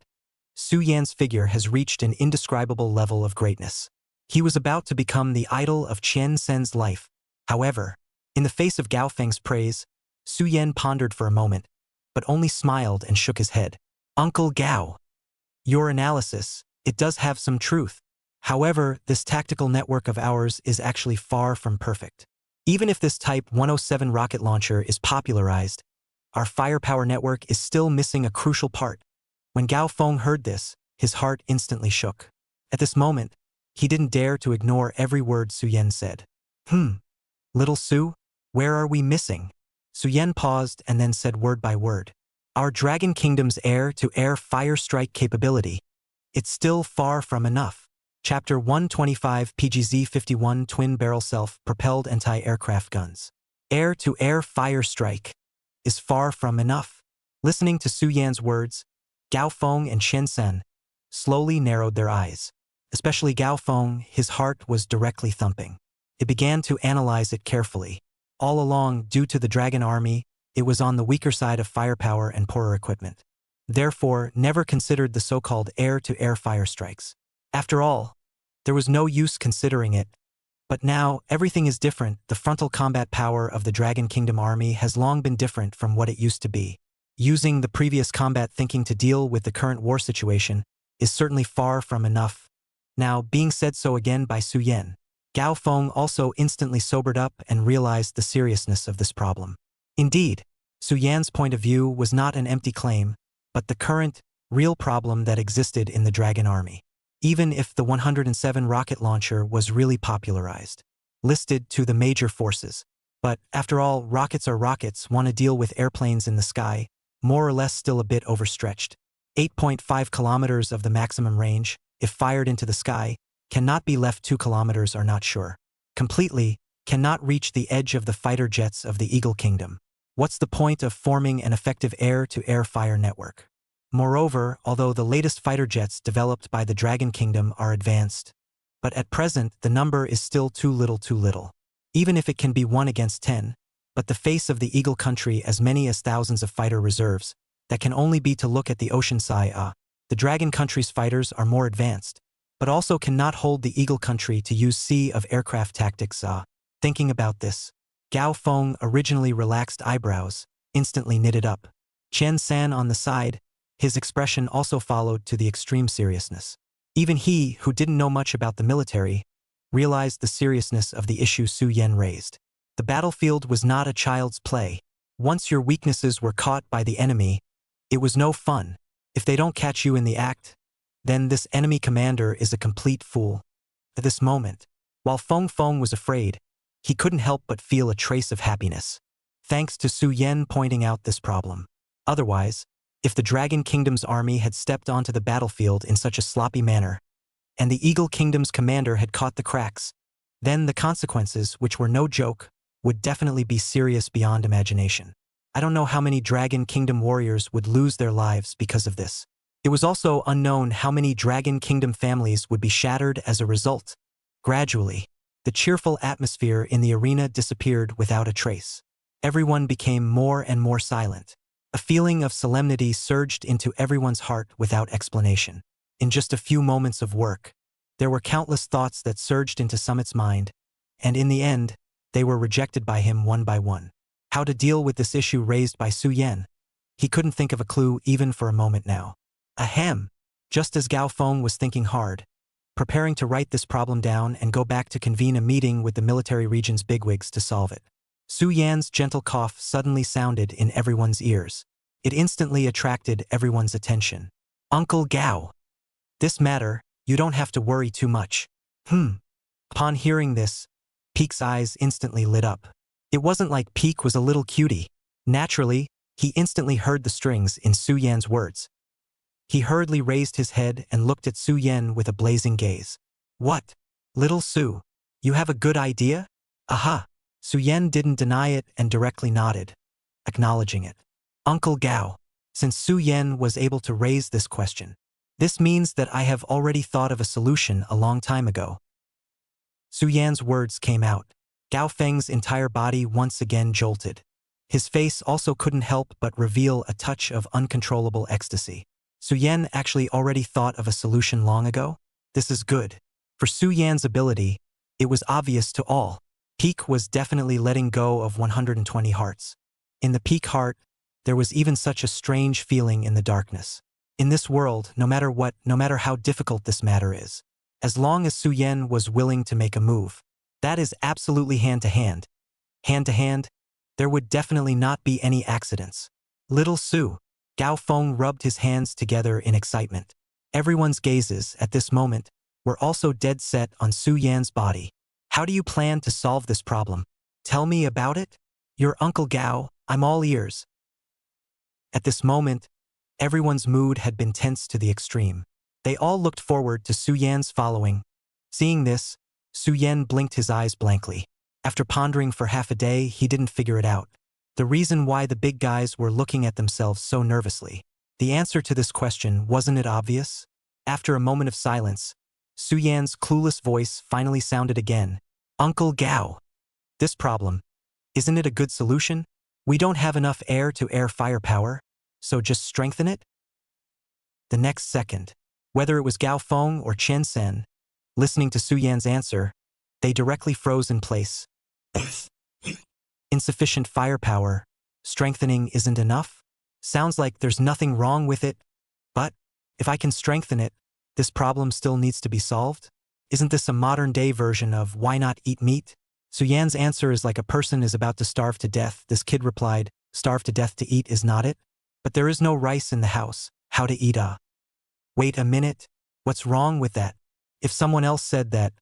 Su Yan's figure has reached an indescribable level of greatness. He was about to become the idol of Qiansen's life. However, in the face of Gao Feng's praise, Su Yan pondered for a moment, but only smiled and shook his head. Uncle Gao, your analysis, it does have some truth. However, this tactical network of ours is actually far from perfect. Even if this Type 107 rocket launcher is popularized, our firepower network is still missing a crucial part. When Gao Feng heard this, his heart instantly shook. At this moment, He didn't dare to ignore every word Su Yan said. Little Su, where are we missing? Su Yan paused and then said word by word. Our Dragon Kingdom's air-to-air fire strike capability. It's still far from enough. Chapter 125 PGZ-51 Twin-Barrel Self-Propelled Anti-Aircraft Guns. Air-to-air fire strike is far from enough. Listening to Su Yan's words, Gao Feng and Chen Sen slowly narrowed their eyes. Especially Gao Feng, his heart was directly thumping. It began to analyze it carefully. All along, due to the Dragon Army, it was on the weaker side of firepower and poorer equipment. Therefore, never considered the so-called air-to-air fire strikes. After all, there was no use considering it. But now, everything is different. The frontal combat power of the Dragon Kingdom Army has long been different from what it used to be. Using the previous combat thinking to deal with the current war situation is certainly far from enough. Now, being said so again by Su Yan, Gao Feng also instantly sobered up and realized the seriousness of this problem. Indeed, Su Yan's point of view was not an empty claim, but the current, real problem that existed in the Dragon Army. Even if the 107 rocket launcher was really popularized, listed to the major forces. But, after all, rockets are rockets, want to deal with airplanes in the sky, more or less still a bit overstretched. 8.5 kilometers of the maximum range, if fired into the sky, cannot be left 2 kilometers are not sure. Completely, cannot reach the edge of the fighter jets of the Eagle Kingdom. What's the point of forming an effective air-to-air fire network? Moreover, although the latest fighter jets developed by the Dragon Kingdom are advanced, but at present the number is still too little. Even if it can be 1 against 10, but the face of the Eagle country as many as thousands of fighter reserves, that can only be to look at the ocean side. The Dragon country's fighters are more advanced, but also cannot hold the Eagle country to use sea of aircraft tactics. Thinking about this, Gao Feng originally relaxed eyebrows, instantly knitted up. Chen San on the side, his expression also followed to the extreme seriousness. Even he, who didn't know much about the military, realized the seriousness of the issue Su Yan raised. The battlefield was not a child's play. Once your weaknesses were caught by the enemy, it was no fun. If they don't catch you in the act, then this enemy commander is a complete fool. At this moment, while Feng Feng was afraid, he couldn't help but feel a trace of happiness, thanks to Su Yan pointing out this problem. Otherwise, if the Dragon Kingdom's army had stepped onto the battlefield in such a sloppy manner, and the Eagle Kingdom's commander had caught the cracks, then the consequences, which were no joke, would definitely be serious beyond imagination. I don't know how many Dragon Kingdom warriors would lose their lives because of this. It was also unknown how many Dragon Kingdom families would be shattered as a result. Gradually, the cheerful atmosphere in the arena disappeared without a trace. Everyone became more and more silent. A feeling of solemnity surged into everyone's heart without explanation. In just a few moments of work, there were countless thoughts that surged into Summit's mind, and in the end, they were rejected by him one by one. How to deal with this issue raised by Su Yan? He couldn't think of a clue even for a moment now. Ahem! Just as Gao Feng was thinking hard, preparing to write this problem down and go back to convene a meeting with the military region's bigwigs to solve it, Su Yan's gentle cough suddenly sounded in everyone's ears. It instantly attracted everyone's attention. Uncle Gao! This matter, you don't have to worry too much. Upon hearing this, Peek's eyes instantly lit up. It wasn't like Peek was a little cutie. Naturally, he instantly heard the strings in Su Yan's words. He hurriedly raised his head and looked at Su Yan with a blazing gaze. What? Little Su, you have a good idea? Aha! Su Yan didn't deny it and directly nodded, acknowledging it. Uncle Gao, since Su Yan was able to raise this question, this means that I have already thought of a solution a long time ago. Su Yan's words came out. Gao Feng's entire body once again jolted. His face also couldn't help but reveal a touch of uncontrollable ecstasy. Su Yan actually already thought of a solution long ago? This is good. For Su Yan's ability, it was obvious to all. Peek was definitely letting go of 120 hearts. In the Peek heart, there was even such a strange feeling in the darkness. In this world, no matter what, no matter how difficult this matter is, as long as Su Yan was willing to make a move, that is absolutely hand-to-hand. Hand-to-hand, there would definitely not be any accidents. Little Su, Gao Feng rubbed his hands together in excitement. Everyone's gazes, at this moment, were also dead set on Su Yan's body. How do you plan to solve this problem? Tell me about it? Your Uncle Gao, I'm all ears. At this moment, everyone's mood had been tense to the extreme. They all looked forward to Su Yan's following. Seeing this, Su Yan blinked his eyes blankly. After pondering for half a day, he didn't figure it out. The reason why the big guys were looking at themselves so nervously. The answer to this question, wasn't it obvious? After a moment of silence, Su Yan's clueless voice finally sounded again. Uncle Gao. This problem, isn't it a good solution? We don't have enough air-to-air firepower, so just strengthen it? The next second, whether it was Gao Feng or Chen Sen, listening to Su Yan's answer, they directly froze in place. Insufficient firepower, strengthening isn't enough? Sounds like there's nothing wrong with it, but if I can strengthen it, this problem still needs to be solved? Isn't this a modern-day version of why not eat meat? Su Yan's answer is like a person is about to starve to death. This kid replied, starve to death to eat is not it? But there is no rice in the house, how to eat Wait a minute, what's wrong with that? If someone else said that,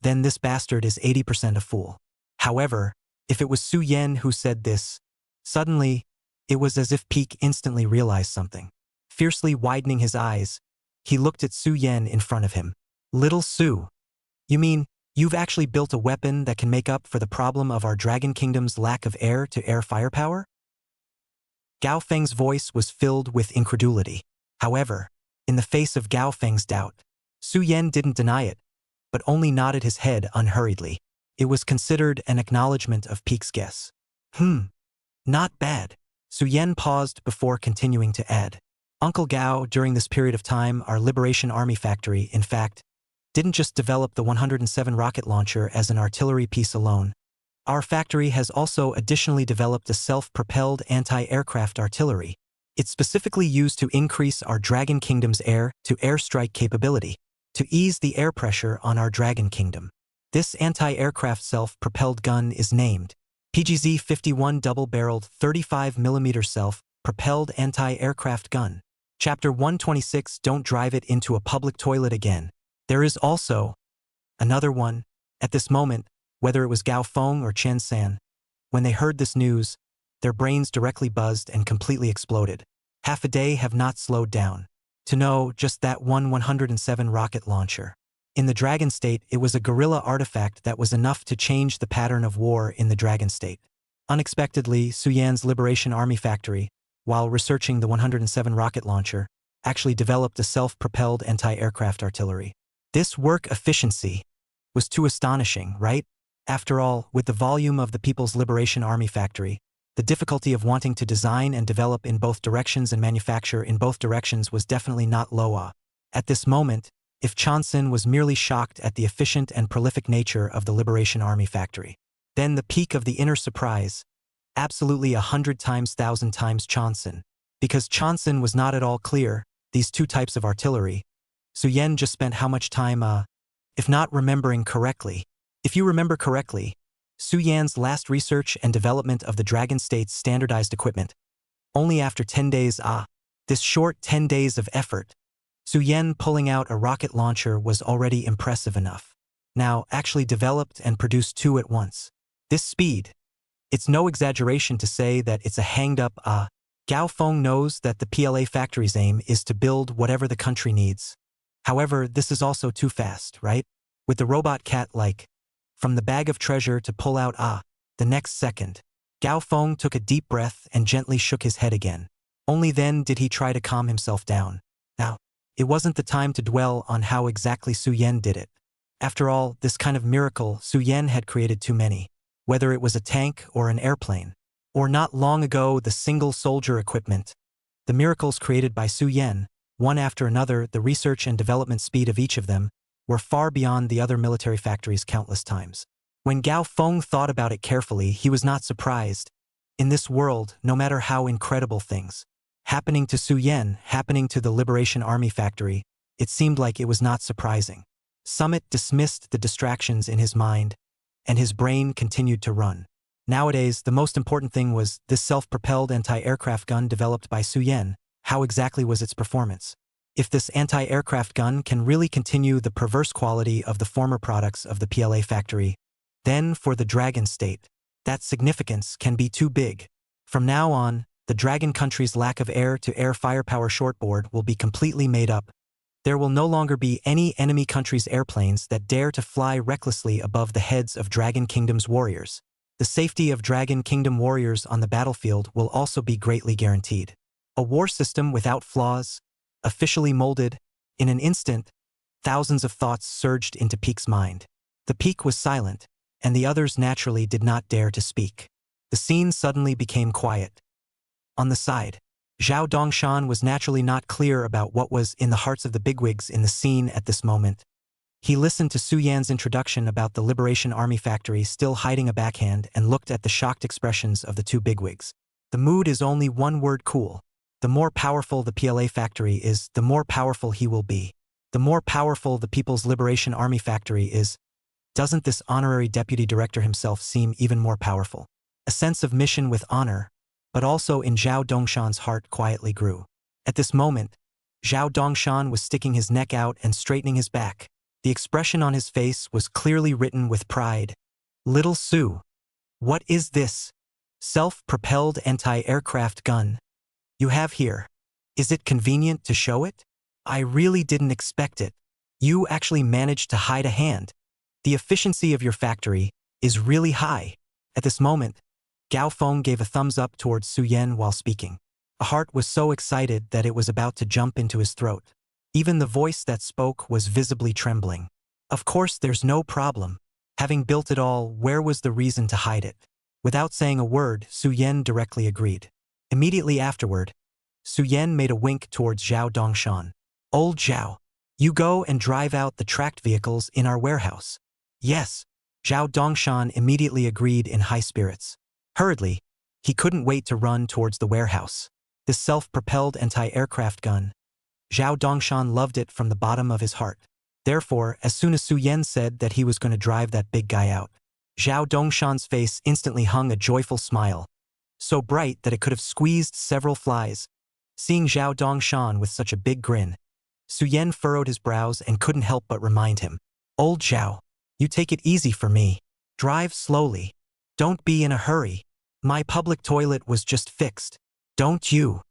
then this bastard is 80% a fool. However, if it was Su Yan who said this, suddenly, it was as if Peak instantly realized something. Fiercely widening his eyes, he looked at Su Yan in front of him. Little Su, you mean, you've actually built a weapon that can make up for the problem of our Dragon Kingdom's lack of air-to-air firepower? Gao Feng's voice was filled with incredulity. However, in the face of Gao Feng's doubt, Su Yan didn't deny it, but only nodded his head unhurriedly. It was considered an acknowledgement of Peak's guess. Not bad. Su Yan paused before continuing to add. Uncle Gao, during this period of time, our Liberation Army factory, in fact, didn't just develop the 107 rocket launcher as an artillery piece alone. Our factory has also additionally developed a self-propelled anti-aircraft artillery. It's specifically used to increase our Dragon Kingdom's air-to-air strike capability, to ease the air pressure on our Dragon Kingdom. This anti-aircraft self-propelled gun is named PGZ-51 double-barreled 35mm self-propelled anti-aircraft gun. Chapter 126, Don't drive it into a public toilet again. There is also another one. At this moment, whether it was Gao Feng or Chen San, when they heard this news, their brains directly buzzed and completely exploded. Half a day have not slowed down. To know just that 107 rocket launcher. In the Dragon State, it was a guerrilla artifact that was enough to change the pattern of war in the Dragon State. Unexpectedly, Su Yan's Liberation Army factory, while researching the 107 rocket launcher, actually developed a self-propelled anti-aircraft artillery. This work efficiency was too astonishing, right? After all, with the volume of the People's Liberation Army factory, the difficulty of wanting to design and develop in both directions and manufacture in both directions was definitely not low. At this moment, if Chanson was merely shocked at the efficient and prolific nature of the Liberation Army factory, then the peak of the inner surprise, absolutely 100 times 1,000 times Chanson, because Chanson was not at all clear, these two types of artillery. Su Yan just spent how much time, if not remembering correctly. If you remember correctly, Su Yan's last research and development of the Dragon State's standardized equipment. Only after 10 days, this short 10 days of effort, Su Yan pulling out a rocket launcher was already impressive enough. Now, actually developed and produced two at once. This speed, it's no exaggeration to say that it's a hanged-up, Gao Feng knows that the PLA factory's aim is to build whatever the country needs. However, this is also too fast, right? With the robot cat from the bag of treasure to pull out the next second, Gao Feng took a deep breath and gently shook his head again. Only then did he try to calm himself down. Now, it wasn't the time to dwell on how exactly Su Yan did it. After all, this kind of miracle, Su Yan had created too many. Whether it was a tank or an airplane, or not long ago the single soldier equipment. The miracles created by Su Yan, one after another, the research and development speed of each of them, were far beyond the other military factories countless times. When Gao Feng thought about it carefully, he was not surprised. In this world, no matter how incredible things happening to Su Yan, happening to the Liberation Army factory, it seemed like it was not surprising. Summit dismissed the distractions in his mind, and his brain continued to run. Nowadays, the most important thing was this self-propelled anti-aircraft gun developed by Su Yan. How exactly was its performance? if this anti-aircraft gun can really continue the perverse quality of the former products of the PLA factory, then for the Dragon State, that significance can be too big. From now on, the Dragon country's lack of air-to-air firepower shortboard will be completely made up. There will no longer be any enemy country's airplanes that dare to fly recklessly above the heads of Dragon Kingdom's warriors. The safety of Dragon Kingdom warriors on the battlefield will also be greatly guaranteed. A war system without flaws, officially molded. In an instant, thousands of thoughts surged into Peak's mind. The Peak was silent, and the others naturally did not dare to speak. The scene suddenly became quiet. On the side, Zhao Dongshan was naturally not clear about what was in the hearts of the bigwigs in the scene at this moment. He listened to Su Yan's introduction about the Liberation Army factory still hiding a backhand and looked at the shocked expressions of the two bigwigs. The mood is only one word: cool. The more powerful the PLA factory is, the more powerful he will be. The more powerful the People's Liberation Army factory is, doesn't this honorary deputy director himself seem even more powerful? A sense of mission with honor, but also in Zhao Dongshan's heart, quietly grew. At this moment, Zhao Dongshan was sticking his neck out and straightening his back. The expression on his face was clearly written with pride. Little Su, what is this? Self-propelled anti-aircraft gun you have here. Is it convenient to show it? I really didn't expect it. You actually managed to hide a hand. The efficiency of your factory is really high. At this moment, Gao Feng gave a thumbs up towards Su Yan while speaking. A heart was so excited that it was about to jump into his throat. Even the voice that spoke was visibly trembling. Of course, there's no problem. Having built it all, where was the reason to hide it? Without saying a word, Su Yan directly agreed. Immediately afterward, Su Yan made a wink towards Zhao Dongshan. Old Zhao, you go and drive out the tracked vehicles in our warehouse. Yes, Zhao Dongshan immediately agreed in high spirits. Hurriedly, he couldn't wait to run towards the warehouse. This self-propelled anti-aircraft gun, Zhao Dongshan loved it from the bottom of his heart. Therefore, as soon as Su Yan said that he was going to drive that big guy out, Zhao Dongshan's face instantly hung a joyful smile, so bright that it could have squeezed several flies. Seeing Zhao Dongshan with such a big grin, Su Yan furrowed his brows and couldn't help but remind him. Old Zhao, you take it easy for me. Drive slowly. Don't be in a hurry. My public toilet was just fixed. Don't you?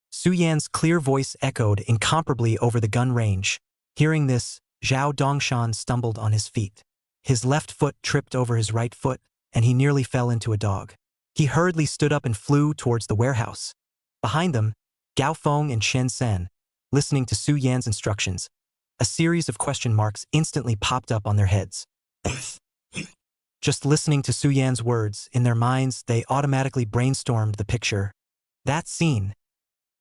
Su Yan's clear voice echoed incomparably over the gun range. Hearing this, Zhao Dongshan stumbled on his feet. His left foot tripped over his right foot, and he nearly fell into a dog. He hurriedly stood up and flew towards the warehouse. Behind them, Gao Feng and Chen Sen, listening to Su Yan's instructions. A series of question marks instantly popped up on their heads. Just listening to Su Yan's words, in their minds they automatically brainstormed the picture. That scene.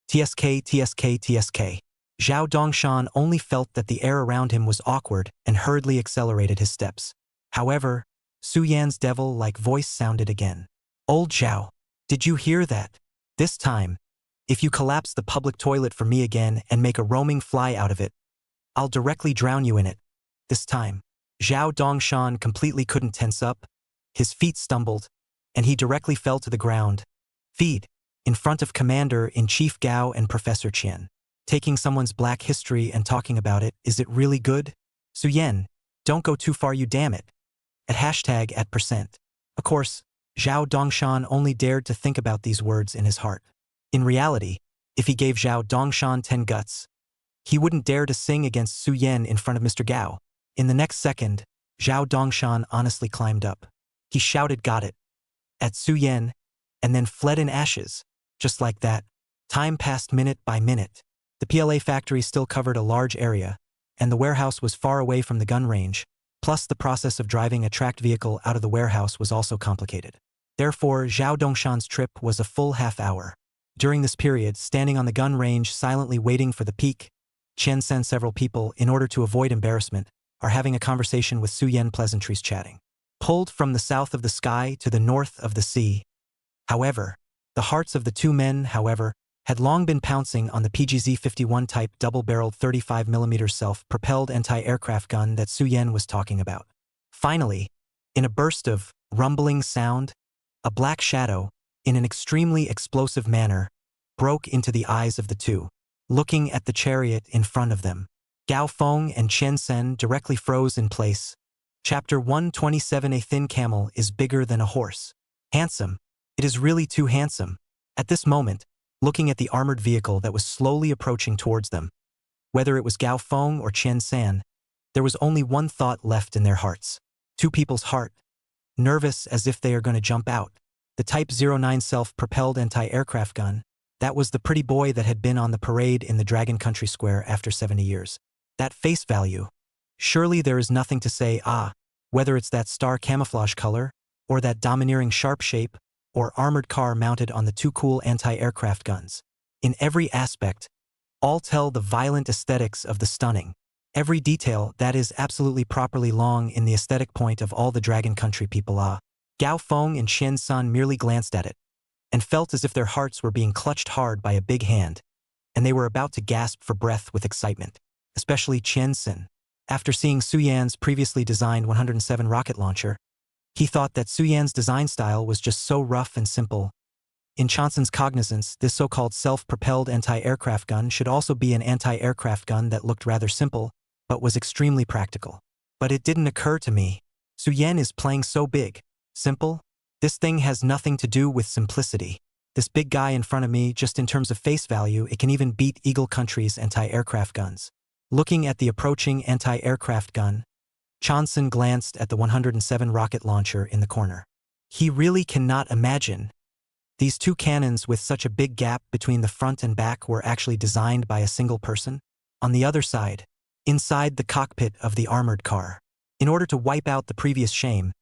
TSK, TSK, TSK. Zhao Dongshan only felt that the air around him was awkward and hurriedly accelerated his steps. However, Su Yan's devil-like voice sounded again. Old Zhao, did you hear that? This time, if you collapse the public toilet for me again and make a roaming fly out of it, I'll directly drown you in it. This time, Zhao Dongshan completely couldn't tense up. His feet stumbled, and he directly fell to the ground. Feed, in front of Commander-in-Chief Gao and Professor Qian. Taking someone's black history and talking about it, is it really good? Su Yan, don't go too far, you damn it. At #@%. Of course, Zhao Dongshan only dared to think about these words in his heart. In reality, if he gave Zhao Dongshan 10 guts, he wouldn't dare to sing against Su Yan in front of Mr. Gao. In the next second, Zhao Dongshan honestly climbed up. He shouted "got it" at Su Yan, and then fled in ashes. Just like that, time passed minute by minute. The PLA factory still covered a large area, and the warehouse was far away from the gun range, plus the process of driving a tracked vehicle out of the warehouse was also complicated. Therefore, Zhao Dongshan's trip was a full half hour. During this period, standing on the gun range silently waiting for the peak, Chen sent several people, in order to avoid embarrassment, are having a conversation with Su Yan, pleasantries chatting. Pulled from the south of the sky to the north of the sea. However, the hearts of the two men, had long been pouncing on the PGZ-51 type double-barreled 35mm self-propelled anti-aircraft gun that Su Yan was talking about. Finally, in a burst of rumbling sound, a black shadow, in an extremely explosive manner, broke into the eyes of the two. looking at the chariot in front of them. Gao Feng and Chen Sen directly froze in place. Chapter 127. A thin camel is bigger than a horse. Handsome. It is really too handsome. At this moment, looking at the armored vehicle that was slowly approaching towards them, whether it was Gao Feng or Chen San, there was only one thought left in their hearts. Two people's heart. Nervous as if they are going to jump out. The Type 09 self-propelled anti-aircraft gun, that was the pretty boy that had been on the parade in the Dragon Country Square after 70 years. That face value. Surely there is nothing to say, whether it's that star camouflage color, or that domineering sharp shape, or armored car mounted on the two cool anti-aircraft guns. In every aspect, all tell the violent aesthetics of the stunning. Every detail that is absolutely properly long in the aesthetic point of all the Dragon Country people. Gao Feng and Chen San merely glanced at it, and felt as if their hearts were being clutched hard by a big hand, and they were about to gasp for breath with excitement. Especially Chen San. After seeing Su Yan's previously designed 107 rocket launcher, he thought that Su Yan's design style was just so rough and simple. In Chansan's cognizance, this so-called self-propelled anti-aircraft gun should also be an anti-aircraft gun that looked rather simple, but was extremely practical. But it didn't occur to me. Su Yan is playing so big. Simple? This thing has nothing to do with simplicity. This big guy in front of me, just in terms of face value, it can even beat Eagle Country's anti-aircraft guns. Looking at the approaching anti-aircraft gun, Chansan glanced at the 107 rocket launcher in the corner. He really cannot imagine. These two cannons with such a big gap between the front and back were actually designed by a single person. On the other side, inside the cockpit of the armored car. In order to wipe out the previous shame,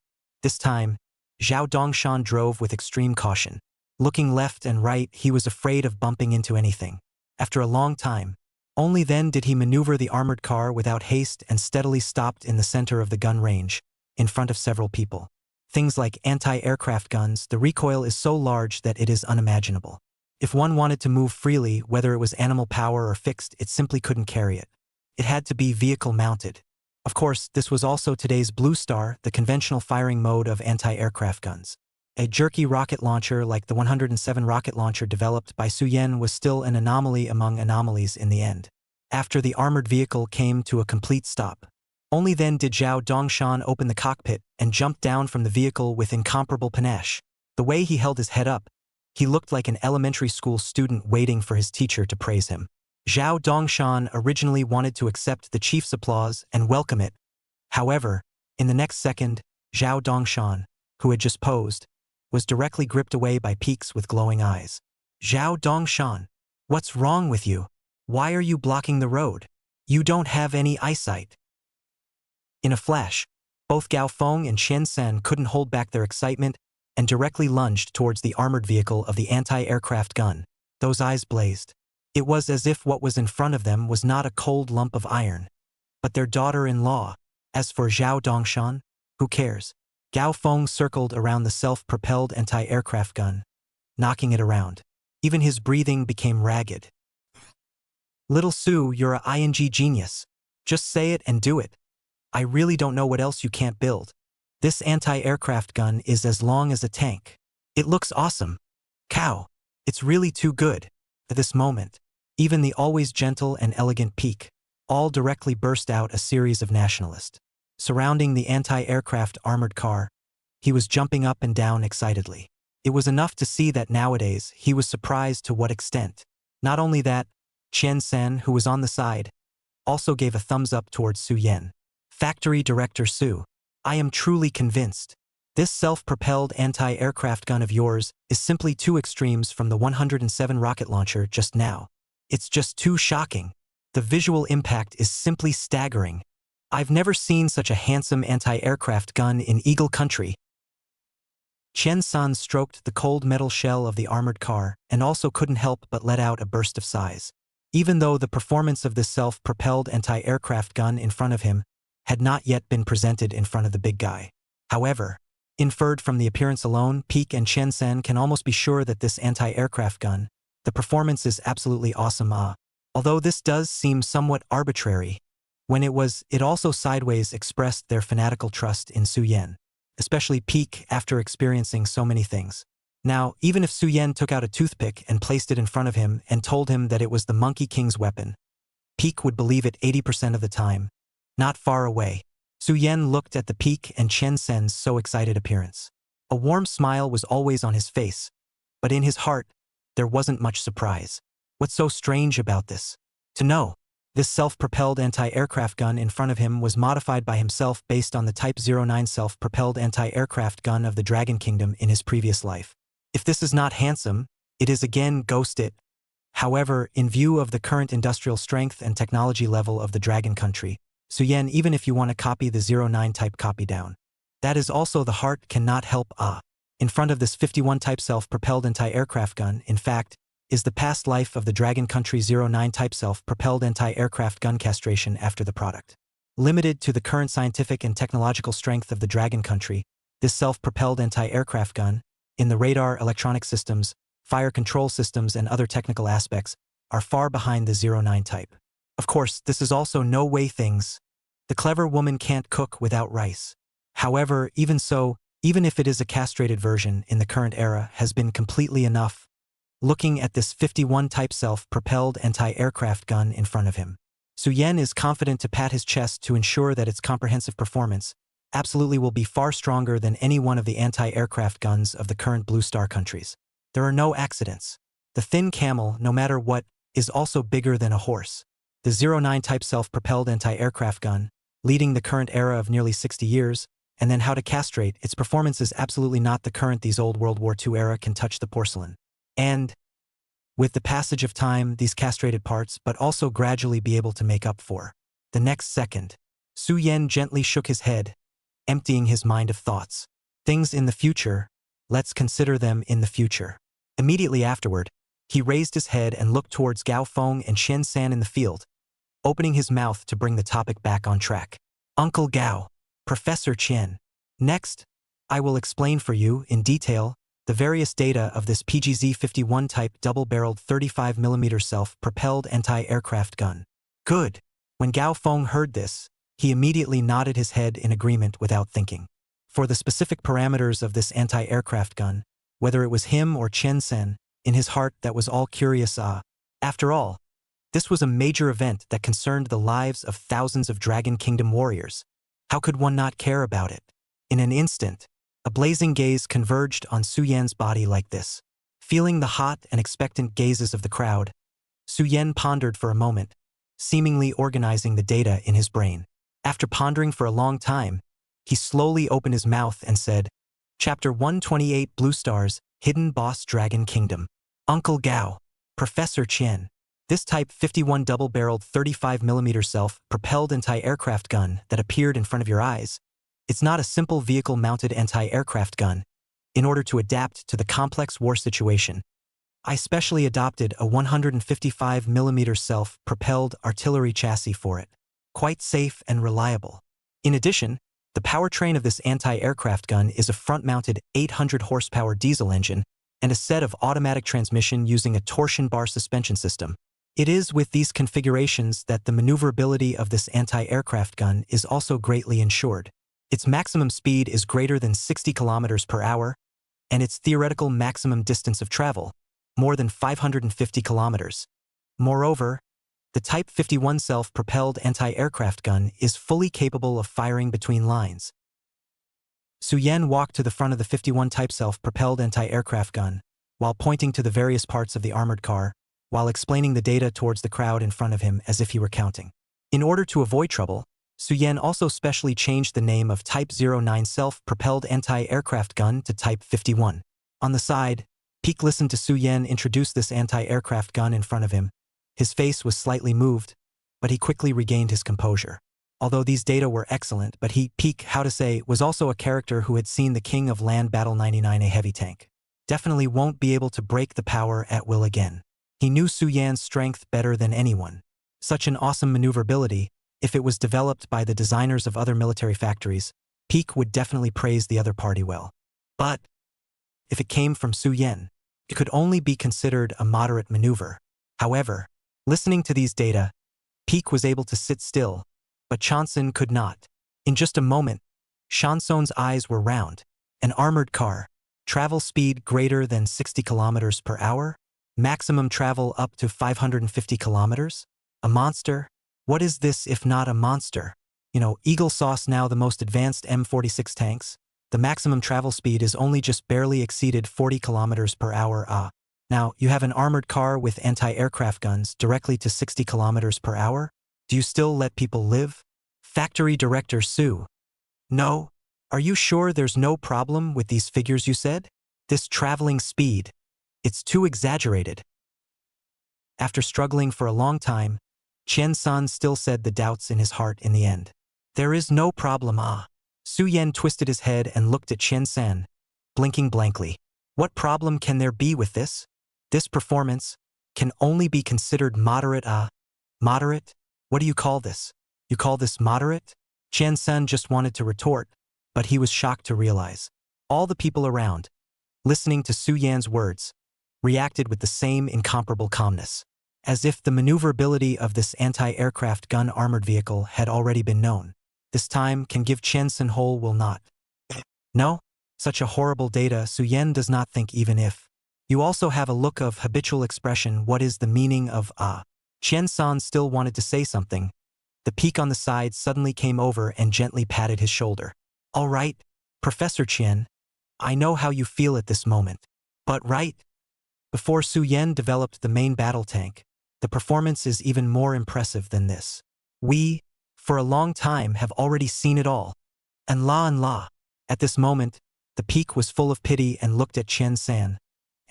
this time, Zhao Dongshan drove with extreme caution. Looking left and right, he was afraid of bumping into anything. After a long time, only then did he maneuver the armored car without haste and steadily stopped in the center of the gun range, in front of several people. Things like anti-aircraft guns, the recoil is so large that it is unimaginable. If one wanted to move freely, whether it was animal power or fixed, it simply couldn't carry it. It had to be vehicle-mounted. Of course, this was also today's Blue Star, the conventional firing mode of anti-aircraft guns. A jerky rocket launcher like the 107 rocket launcher developed by Su Yan was still an anomaly among anomalies in the end. After the armored vehicle came to a complete stop, only then did Zhao Dongshan open the cockpit and jump down from the vehicle with incomparable panache. The way he held his head up, he looked like an elementary school student waiting for his teacher to praise him. Zhao Dongshan originally wanted to accept the chief's applause and welcome it. However, in the next second, Zhao Dongshan, who had just posed, was directly gripped away by peaks with glowing eyes. Zhao Dongshan, what's wrong with you? Why are you blocking the road? You don't have any eyesight. In a flash, both Gao Feng and Chen San couldn't hold back their excitement and directly lunged towards the armored vehicle of the anti-aircraft gun. Those eyes blazed. It was as if what was in front of them was not a cold lump of iron, but their daughter-in-law. As for Zhao Dongshan, who cares? Gao Feng circled around the self-propelled anti-aircraft gun, knocking it around. Even his breathing became ragged. Little Su, you're a ing genius. Just say it and do it. I really don't know what else you can't build. This anti-aircraft gun is as long as a tank. It looks awesome. Cow. It's really too good. At this moment, even the always gentle and elegant Peak, all directly burst out a series of nationalists. Surrounding the anti-aircraft armored car, he was jumping up and down excitedly. It was enough to see that nowadays he was surprised to what extent. Not only that, Chen San, who was on the side, also gave a thumbs up towards Su Yan. Factory Director Su, I am truly convinced. This self-propelled anti-aircraft gun of yours is simply two extremes from the 107 rocket launcher just now. It's just too shocking. The visual impact is simply staggering. I've never seen such a handsome anti-aircraft gun in Eagle Country. Chen San stroked the cold metal shell of the armored car and also couldn't help but let out a burst of sighs. Even though the performance of this self-propelled anti-aircraft gun in front of him had not yet been presented in front of the big guy. However, inferred from the appearance alone, Peak and Chen San can almost be sure that this anti-aircraft gun, the performance is absolutely awesome. Although this does seem somewhat arbitrary, when it also sideways expressed their fanatical trust in Su Yan, especially Peak after experiencing so many things. Now, even if Su Yan took out a toothpick and placed it in front of him and told him that it was the Monkey King's weapon, Peak would believe it 80% of the time. Not far away, Su Yan looked at the Peak and Chen Sen's so excited appearance. A warm smile was always on his face, but in his heart, there wasn't much surprise. What's so strange about this? To know, this self-propelled anti-aircraft gun in front of him was modified by himself based on the Type 09 self-propelled anti-aircraft gun of the Dragon Kingdom in his previous life. If this is not handsome, it is again ghosted. However, in view of the current industrial strength and technology level of the Dragon Country, Su Yan, even if you want to copy the 09 type copy down, that is also the heart cannot help in front of this 51 type self-propelled anti-aircraft gun, in fact, is the past life of the Dragon Country 09 type self-propelled anti-aircraft gun castration after the product. Limited to the current scientific and technological strength of the Dragon Country, this self-propelled anti-aircraft gun, in the radar, electronic systems, fire control systems and other technical aspects, are far behind the 09 type. Of course, this is also no way things. The clever woman can't cook without rice. However, even so, even if it is a castrated version in the current era has been completely enough. Looking at this 51 type self-propelled anti-aircraft gun in front of him, Su Yan is confident to pat his chest to ensure that its comprehensive performance absolutely will be far stronger than any one of the anti-aircraft guns of the current Blue Star countries. There are no accidents. The thin camel, no matter what, is also bigger than a horse. The 09 type self-propelled anti-aircraft gun, leading the current era of nearly 60 years, and then how to castrate, its performance is absolutely not the current these old World War II era can touch the porcelain. And, with the passage of time, these castrated parts but also gradually be able to make up for. The next second, Su Yan gently shook his head, emptying his mind of thoughts. Things in the future, let's consider them in the future. Immediately afterward, he raised his head and looked towards Gao Feng and Chen San in the field, opening his mouth to bring the topic back on track. Uncle Gao, Professor Chen. Next, I will explain for you, in detail, the various data of this PGZ-51 type double-barreled 35mm self-propelled anti-aircraft gun. Good. When Gao Feng heard this, he immediately nodded his head in agreement without thinking. For the specific parameters of this anti-aircraft gun, whether it was him or Chen Sen, in his heart that was all curious. After all, this was a major event that concerned the lives of thousands of Dragon Kingdom warriors. How could one not care about it? In an instant, a blazing gaze converged on Su Yan's body like this. Feeling the hot and expectant gazes of the crowd, Su Yan pondered for a moment, seemingly organizing the data in his brain. After pondering for a long time, he slowly opened his mouth and said, Chapter 128 Blue Stars, Hidden Boss Dragon Kingdom. Uncle Gao, Professor Chen. This Type 51 double-barreled 35mm self-propelled anti-aircraft gun that appeared in front of your eyes, it's not a simple vehicle-mounted anti-aircraft gun. In order to adapt to the complex war situation, I specially adopted a 155mm self-propelled artillery chassis for it. Quite safe and reliable. In addition, the powertrain of this anti-aircraft gun is a front-mounted 800-horsepower diesel engine and a set of automatic transmission using a torsion bar suspension system. It is with these configurations that the maneuverability of this anti-aircraft gun is also greatly ensured. Its maximum speed is greater than 60 kilometers per hour, and its theoretical maximum distance of travel, more than 550 kilometers. Moreover, the Type 51 self-propelled anti-aircraft gun is fully capable of firing between lines. Su Yan walked to the front of the 51 type self-propelled anti-aircraft gun, while pointing to the various parts of the armored car, while explaining the data towards the crowd in front of him as if he were counting. In order to avoid trouble, Su Yan also specially changed the name of Type 09 self-propelled anti-aircraft gun to Type 51. On the side, Peak listened to Su Yan introduce this anti-aircraft gun in front of him. His face was slightly moved, but he quickly regained his composure. Although these data were excellent, but Peak, was also a character who had seen the King of Land Battle 99, a heavy tank. Definitely won't be able to break the power at will again. He knew Su Yan's strength better than anyone. Such an awesome maneuverability, if it was developed by the designers of other military factories, Peak would definitely praise the other party well. But, if it came from Su Yan, it could only be considered a moderate maneuver. However, listening to these data, Peak was able to sit still, but Chanson could not. In just a moment, Chanson's eyes were round. An armored car. Travel speed greater than 60 kilometers per hour? Maximum travel up to 550 kilometers? A monster? What is this if not a monster? Eagle Sauce now the most advanced M46 tanks. The maximum travel speed is only just barely exceeded 40 kilometers per hour. Now, you have an armored car with anti-aircraft guns directly to 60 kilometers per hour? Do you still let people live? Factory Director Sue. No? Are you sure there's no problem with these figures you said? This traveling speed. It's too exaggerated. After struggling for a long time, Chen-san still said the doubts in his heart in the end. There is no problem. Su-yen twisted his head and looked at Chen-san, blinking blankly. What problem can there be with this? This performance can only be considered moderate. Moderate? What do you call this? You call this moderate? Chen-san just wanted to retort, but he was shocked to realize. All the people around, listening to Su-yan's words, reacted with the same incomparable calmness, as if the maneuverability of this anti-aircraft gun armored vehicle had already been known. This time can give Chen-san whole will not. No? Such a horrible data Su-yen does not think even if. You also have a look of habitual expression. What is the meaning of Chen-san still wanted to say something. The peak on the side suddenly came over and gently patted his shoulder. All right, Professor Chen, I know how you feel at this moment. But right? Before Su-yen developed the main battle tank, the performance is even more impressive than this. We, for a long time, have already seen it all. And la. At this moment, the peak was full of pity and looked at Chen-san,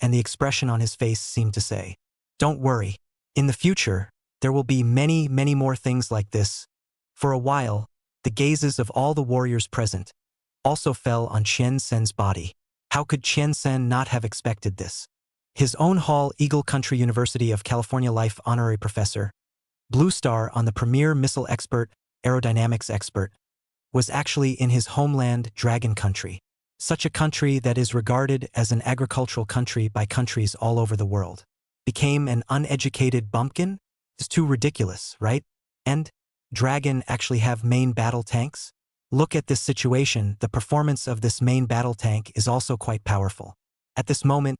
and the expression on his face seemed to say, don't worry. In the future, there will be many more things like this. For a while, the gazes of all the warriors present also fell on Chen-san's body. How could Chen-san not have expected this? His own hall, Eagle Country University of California Life honorary professor, Blue Star on the premier missile expert, aerodynamics expert, was actually in his homeland, Dragon Country. Such a country that is regarded as an agricultural country by countries all over the world. Became an uneducated bumpkin? It's too ridiculous, right? And Dragon actually have main battle tanks? Look at this situation. The performance of this main battle tank is also quite powerful. At this moment,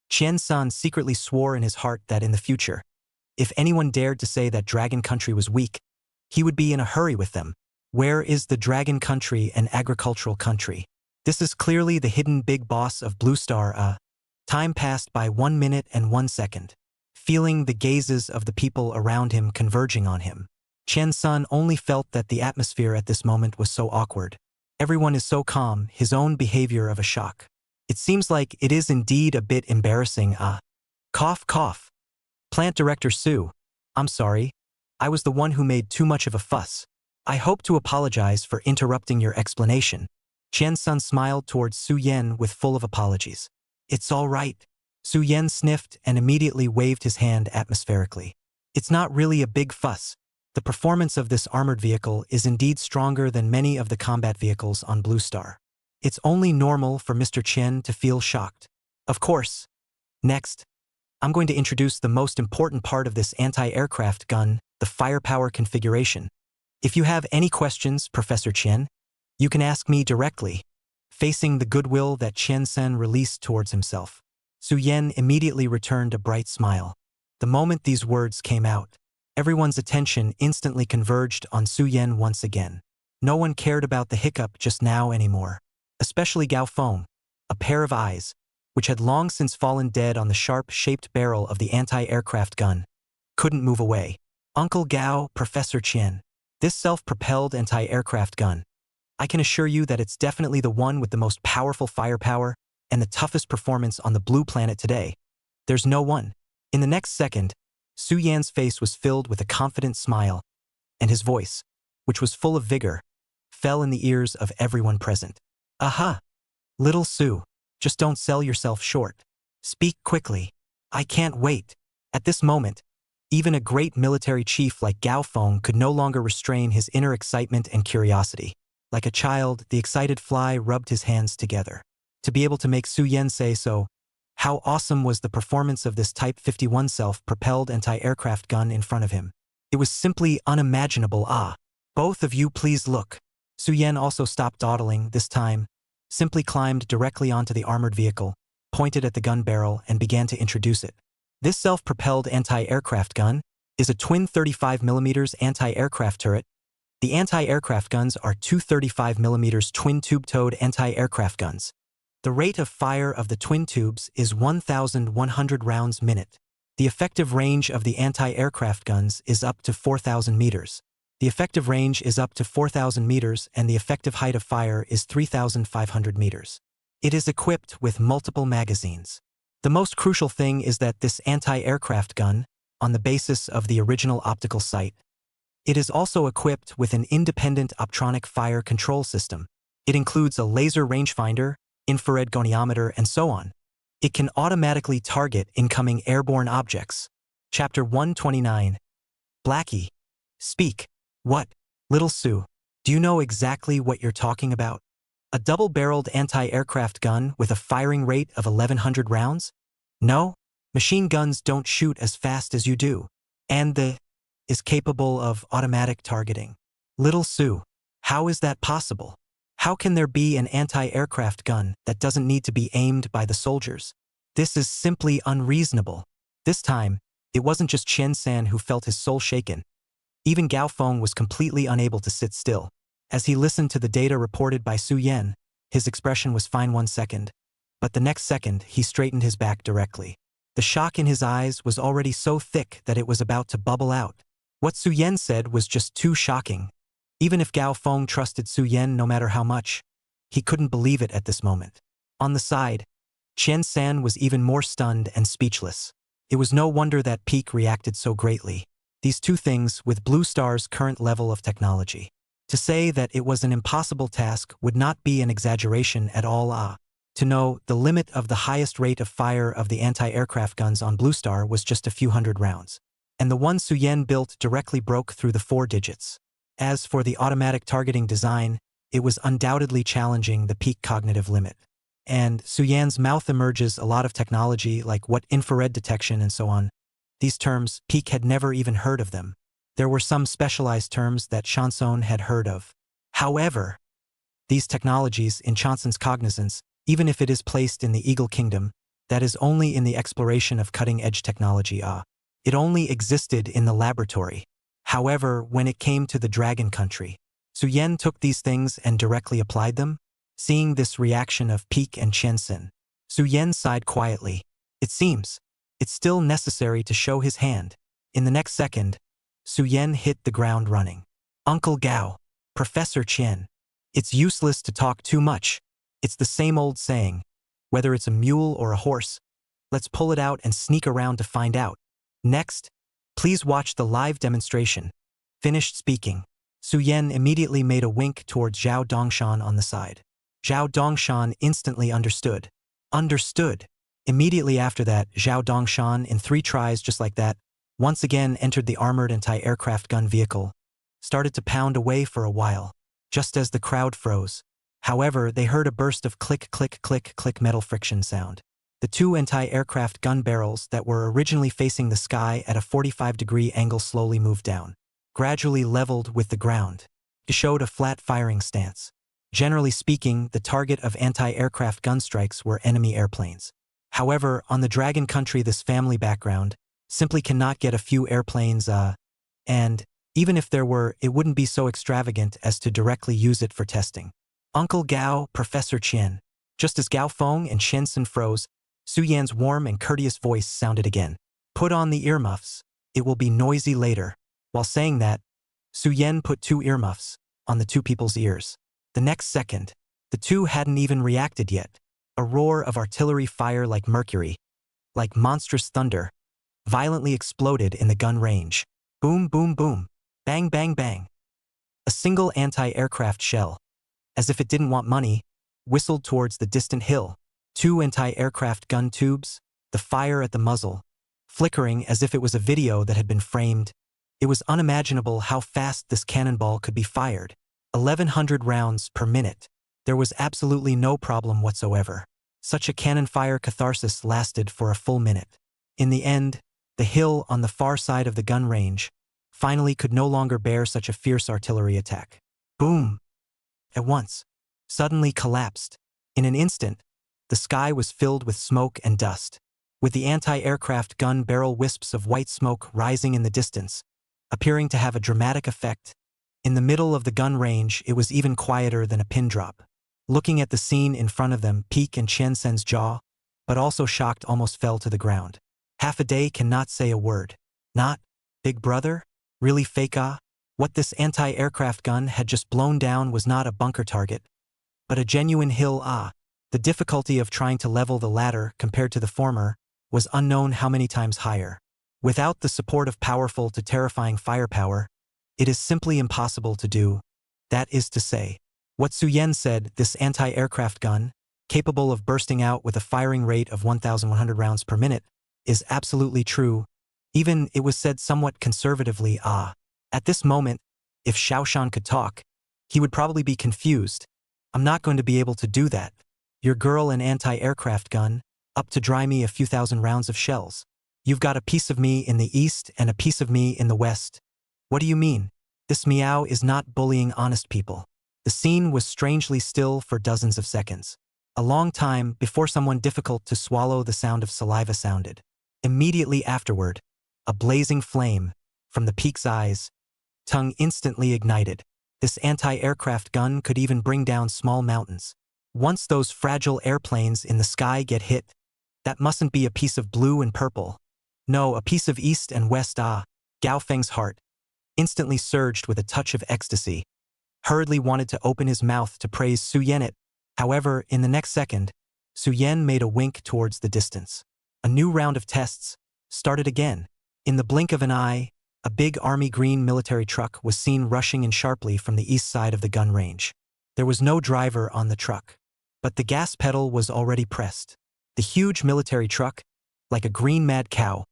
Chen-san secretly swore in his heart that in the future, if anyone dared to say that Dragon Country was weak, he would be in a hurry with them. Where is the Dragon Country, an agricultural country? This is clearly the hidden big boss of Blue Star. Time passed by 1 minute and 1 second. Feeling the gazes of the people around him converging on him, Chen-san only felt that the atmosphere at this moment was so awkward. Everyone is so calm, his own behavior of a shock. It seems like it is indeed a bit embarrassing. Cough, cough. Plant Director Sue, I'm sorry. I was the one who made too much of a fuss. I hope to apologize for interrupting your explanation. Chen-san smiled towards Su-yen with full of apologies. It's all right. Su-yen sniffed and immediately waved his hand atmospherically. It's not really a big fuss. The performance of this armored vehicle is indeed stronger than many of the combat vehicles on Blue Star. It's only normal for Mr. Chen to feel shocked. Of course. Next, I'm going to introduce the most important part of this anti-aircraft gun, the firepower configuration. If you have any questions, Professor Chen, you can ask me directly. Facing the goodwill that Chen-san released towards himself, Su-yen immediately returned a bright smile. The moment these words came out, everyone's attention instantly converged on Su-yen once again. No one cared about the hiccup just now anymore. Especially Gao Feng, a pair of eyes, which had long since fallen dead on the sharp-shaped barrel of the anti-aircraft gun, couldn't move away. Uncle Gao, Professor Chen, this self-propelled anti-aircraft gun, I can assure you that it's definitely the one with the most powerful firepower and the toughest performance on the blue planet today. There's no one. In the next second, Su-yan's face was filled with a confident smile, and his voice, which was full of vigor, fell in the ears of everyone present. Aha! Little Su, just don't sell yourself short. Speak quickly. I can't wait. At this moment, even a great military chief like Gao Feng could no longer restrain his inner excitement and curiosity. Like a child, the excited fly rubbed his hands together. To be able to make Su-yen say so, how awesome was the performance of this Type 51 self-propelled anti-aircraft gun in front of him. It was simply unimaginable. Both of you please look. Su-yen also stopped dawdling. This time, simply climbed directly onto the armored vehicle, pointed at the gun barrel, and began to introduce it. This self-propelled anti-aircraft gun is a twin 35mm anti-aircraft turret. The anti-aircraft guns are two 35mm twin tube-towed anti-aircraft guns. The rate of fire of the twin tubes is 1,100 rounds minute. The effective range of the anti-aircraft guns is up to 4,000 meters. The effective range is up to 4,000 meters and the effective height of fire is 3,500 meters. It is equipped with multiple magazines. The most crucial thing is that this anti-aircraft gun, on the basis of the original optical sight, it is also equipped with an independent optronic fire control system. It includes a laser rangefinder, infrared goniometer, and so on. It can automatically target incoming airborne objects. Chapter 129. Blackie. Speak. What? Little Sue. Do you know exactly what you're talking about? A double-barreled anti-aircraft gun with a firing rate of 1,100 rounds? No, machine guns don't shoot as fast as you do. And the is capable of automatic targeting. Little Sue, how is that possible? How can there be an anti-aircraft gun that doesn't need to be aimed by the soldiers? This is simply unreasonable. This time, it wasn't just Chen-san who felt his soul shaken. Even Gao Feng was completely unable to sit still. As he listened to the data reported by Su Yan, his expression was fine 1 second, but the next second he straightened his back directly. The shock in his eyes was already so thick that it was about to bubble out. What Su Yan said was just too shocking. Even if Gao Feng trusted Su Yan no matter how much, he couldn't believe it at this moment. On the side, Chen-san was even more stunned and speechless. It was no wonder that Peak reacted so greatly. These two things with Blue Star's current level of technology. To say that it was an impossible task would not be an exaggeration at all. To know the limit of the highest rate of fire of the anti-aircraft guns on Blue Star was just a few hundred rounds. And the one Su Yan built directly broke through the 4 digits. As for the automatic targeting design, it was undoubtedly challenging the Peak cognitive limit. And Su Yan's mouth emerges a lot of technology like what infrared detection and so on. These terms, Peak had never even heard of them. There were some specialized terms that Chanson had heard of. However, these technologies in Chanson's cognizance, even if it is placed in the Eagle Kingdom, that is only in the exploration of cutting-edge technology. It only existed in the laboratory. However, when it came to the Dragon Country, Su Yan took these things and directly applied them. Seeing this reaction of Peak and Chen-san, Su Yan sighed quietly. It seems it's still necessary to show his hand. In the next second, Su Yan hit the ground running. Uncle Gao, Professor Chen, it's useless to talk too much. It's the same old saying, whether it's a mule or a horse, let's pull it out and sneak around to find out. Next, please watch the live demonstration. Finished speaking, Su Yan immediately made a wink towards Zhao Dongshan on the side. Zhao Dongshan instantly understood. Understood. Immediately after that, Zhao Dongshan, in 3 tries just like that, once again entered the armored anti-aircraft gun vehicle, started to pound away for a while, just as the crowd froze. However, they heard a burst of click, click, click, click metal friction sound. The 2 anti-aircraft gun barrels that were originally facing the sky at a 45-degree angle slowly moved down, gradually leveled with the ground. It showed a flat firing stance. Generally speaking, the target of anti-aircraft gun strikes were enemy airplanes. However, on the Dragon Country, this family background simply cannot get a few airplanes, and even if there were, it wouldn't be so extravagant as to directly use it for testing. Uncle Gao, Professor Chen. Just as Gao Feng and Chen-san froze, Su Yan's warm and courteous voice sounded again. Put on the earmuffs. It will be noisy later. While saying that, Su Yan put 2 earmuffs on the 2 people's ears. The next second, the 2 hadn't even reacted yet. A roar of artillery fire like mercury, like monstrous thunder, violently exploded in the gun range. Boom, boom, boom. Bang, bang, bang. A single anti-aircraft shell, as if it didn't want money, whistled towards the distant hill. 2 anti-aircraft gun tubes, the fire at the muzzle, flickering as if it was a video that had been framed. It was unimaginable how fast this cannonball could be fired. 1,100 rounds per minute. There was absolutely no problem whatsoever. Such a cannon fire catharsis lasted for a full minute. In the end, the hill on the far side of the gun range finally could no longer bear such a fierce artillery attack. Boom! At once, suddenly collapsed. In an instant, the sky was filled with smoke and dust, with the anti-aircraft gun barrel wisps of white smoke rising in the distance, appearing to have a dramatic effect. In the middle of the gun range, it was even quieter than a pin drop. Looking at the scene in front of them, Peek and Chen Sen's jaw, but also shocked, almost fell to the ground. Half a day cannot say a word. Not, Big Brother? Really fake ah? What this anti-aircraft gun had just blown down was not a bunker target, but a genuine hill ah. The difficulty of trying to level the latter compared to the former was unknown how many times higher. Without the support of powerful to terrifying firepower, it is simply impossible to do. That is to say, what Su Yan said, this anti-aircraft gun, capable of bursting out with a firing rate of 1,100 rounds per minute, is absolutely true. Even it was said somewhat conservatively ah. At this moment, if Xiaoshan could talk, he would probably be confused. I'm not going to be able to do that. Your girl an anti-aircraft gun, up to dry me a few thousand rounds of shells. You've got a piece of me in the east and a piece of me in the west. What do you mean? This meow is not bullying honest people. The scene was strangely still for dozens of seconds. A long time before someone difficult to swallow the sound of saliva sounded. Immediately afterward, a blazing flame, from the Peek's eyes, tongue instantly ignited. This anti-aircraft gun could even bring down small mountains. Once those fragile airplanes in the sky get hit, that mustn't be a piece of blue and purple. No, a piece of east and west ah. Gao Feng's heart instantly surged with a touch of ecstasy. Hurriedly wanted to open his mouth to praise Su Yan it. However, in the next second, Su Yan made a wink towards the distance. A new round of tests started again. In the blink of an eye, a big army green military truck was seen rushing in sharply from the east side of the gun range. There was no driver on the truck, but the gas pedal was already pressed. The huge military truck, like a green mad cow,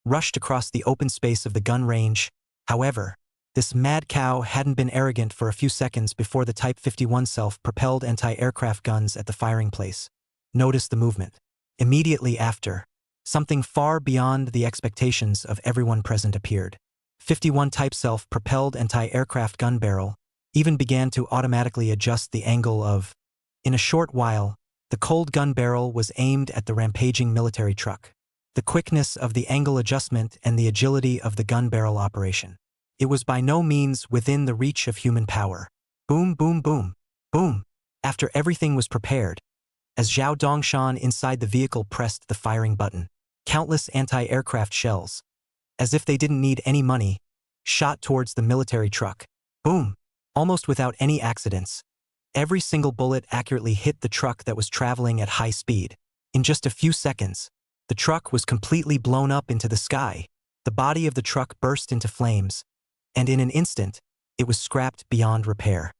rushed across the open space of the gun range. However, this mad cow hadn't been arrogant for a few seconds before the Type 51 self-propelled anti-aircraft guns at the firing place noticed the movement. Immediately after, something far beyond the expectations of everyone present appeared. 51 Type self-propelled anti-aircraft gun barrel even began to automatically adjust the angle of. In a short while, the cold gun barrel was aimed at the rampaging military truck. The quickness of the angle adjustment and the agility of the gun barrel operation. It was by no means within the reach of human power. Boom, boom, boom, boom. After everything was prepared, as Zhao Dongshan inside the vehicle pressed the firing button, countless anti-aircraft shells, as if they didn't need any money, shot towards the military truck. Boom! Almost without any accidents. Every single bullet accurately hit the truck that was traveling at high speed. In just a few seconds, the truck was completely blown up into the sky. The body of the truck burst into flames, and in an instant, it was scrapped beyond repair.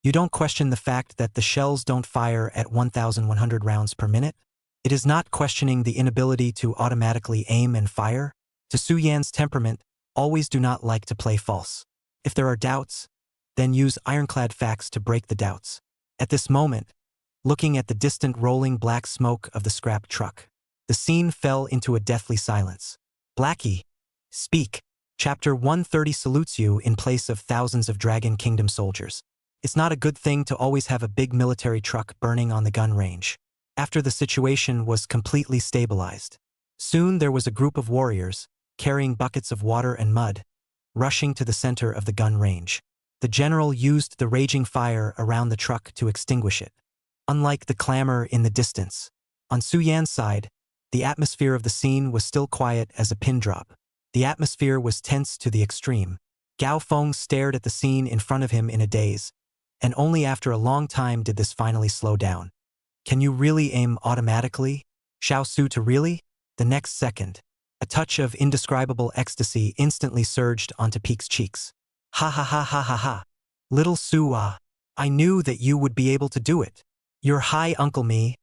You don't question the fact that the shells don't fire at 1,100 rounds per minute? It is not questioning the inability to automatically aim and fire. To Su Yan's temperament, always do not like to play false. If there are doubts, then use ironclad facts to break the doubts. At this moment, looking at the distant rolling black smoke of the scrap truck, the scene fell into a deathly silence. Blackie, speak. Chapter 130 salutes you in place of thousands of Dragon Kingdom soldiers. It's not a good thing to always have a big military truck burning on the gun range. After the situation was completely stabilized, soon there was a group of warriors, carrying buckets of water and mud, rushing to the center of the gun range. The general used the raging fire around the truck to extinguish it. Unlike the clamor in the distance, on Su Yan's side, the atmosphere of the scene was still quiet as a pin drop. The atmosphere was tense to the extreme. Gao Feng stared at the scene in front of him in a daze, and only after a long time did this finally slow down. Can you really aim automatically? Xiao Su to really? The next second, a touch of indescribable ecstasy instantly surged onto Peek's cheeks. Ha ha ha ha ha ha. Little Su ah. I knew that you would be able to do it. You're high Uncle me.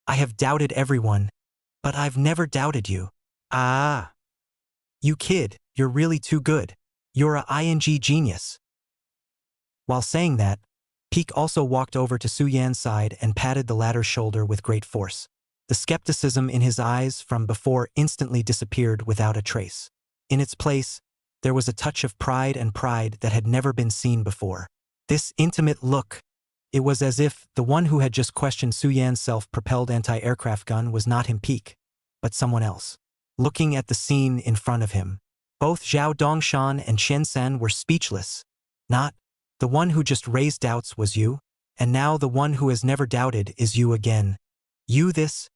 I have doubted everyone, but I've never doubted you. Ah. You kid, you're really too good. You're a ing genius. While saying that, Peek also walked over to Su Yan's side and patted the latter's shoulder with great force. The skepticism in his eyes from before instantly disappeared without a trace. In its place, there was a touch of pride that had never been seen before. This intimate look. It was as if the one who had just questioned Su Yan's self-propelled anti-aircraft gun was not him Peak, but someone else. Looking at the scene in front of him, both Zhao Dongshan and Chen Sen were speechless. Not, the one who just raised doubts was you, and now the one who has never doubted is you again. You this?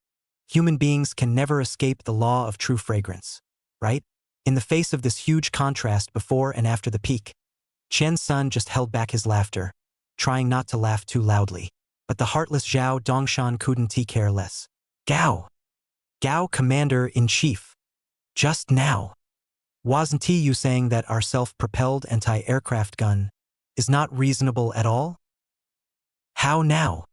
Human beings can never escape the law of true fragrance, right? In the face of this huge contrast before and after the peak, Chen Sen just held back his laughter, trying not to laugh too loudly. But the heartless Zhao Dongshan couldn't care less. Gao! Gao, Commander-in-Chief. Just now. Wasn't you saying that our self-propelled anti-aircraft gun is not reasonable at all? How now?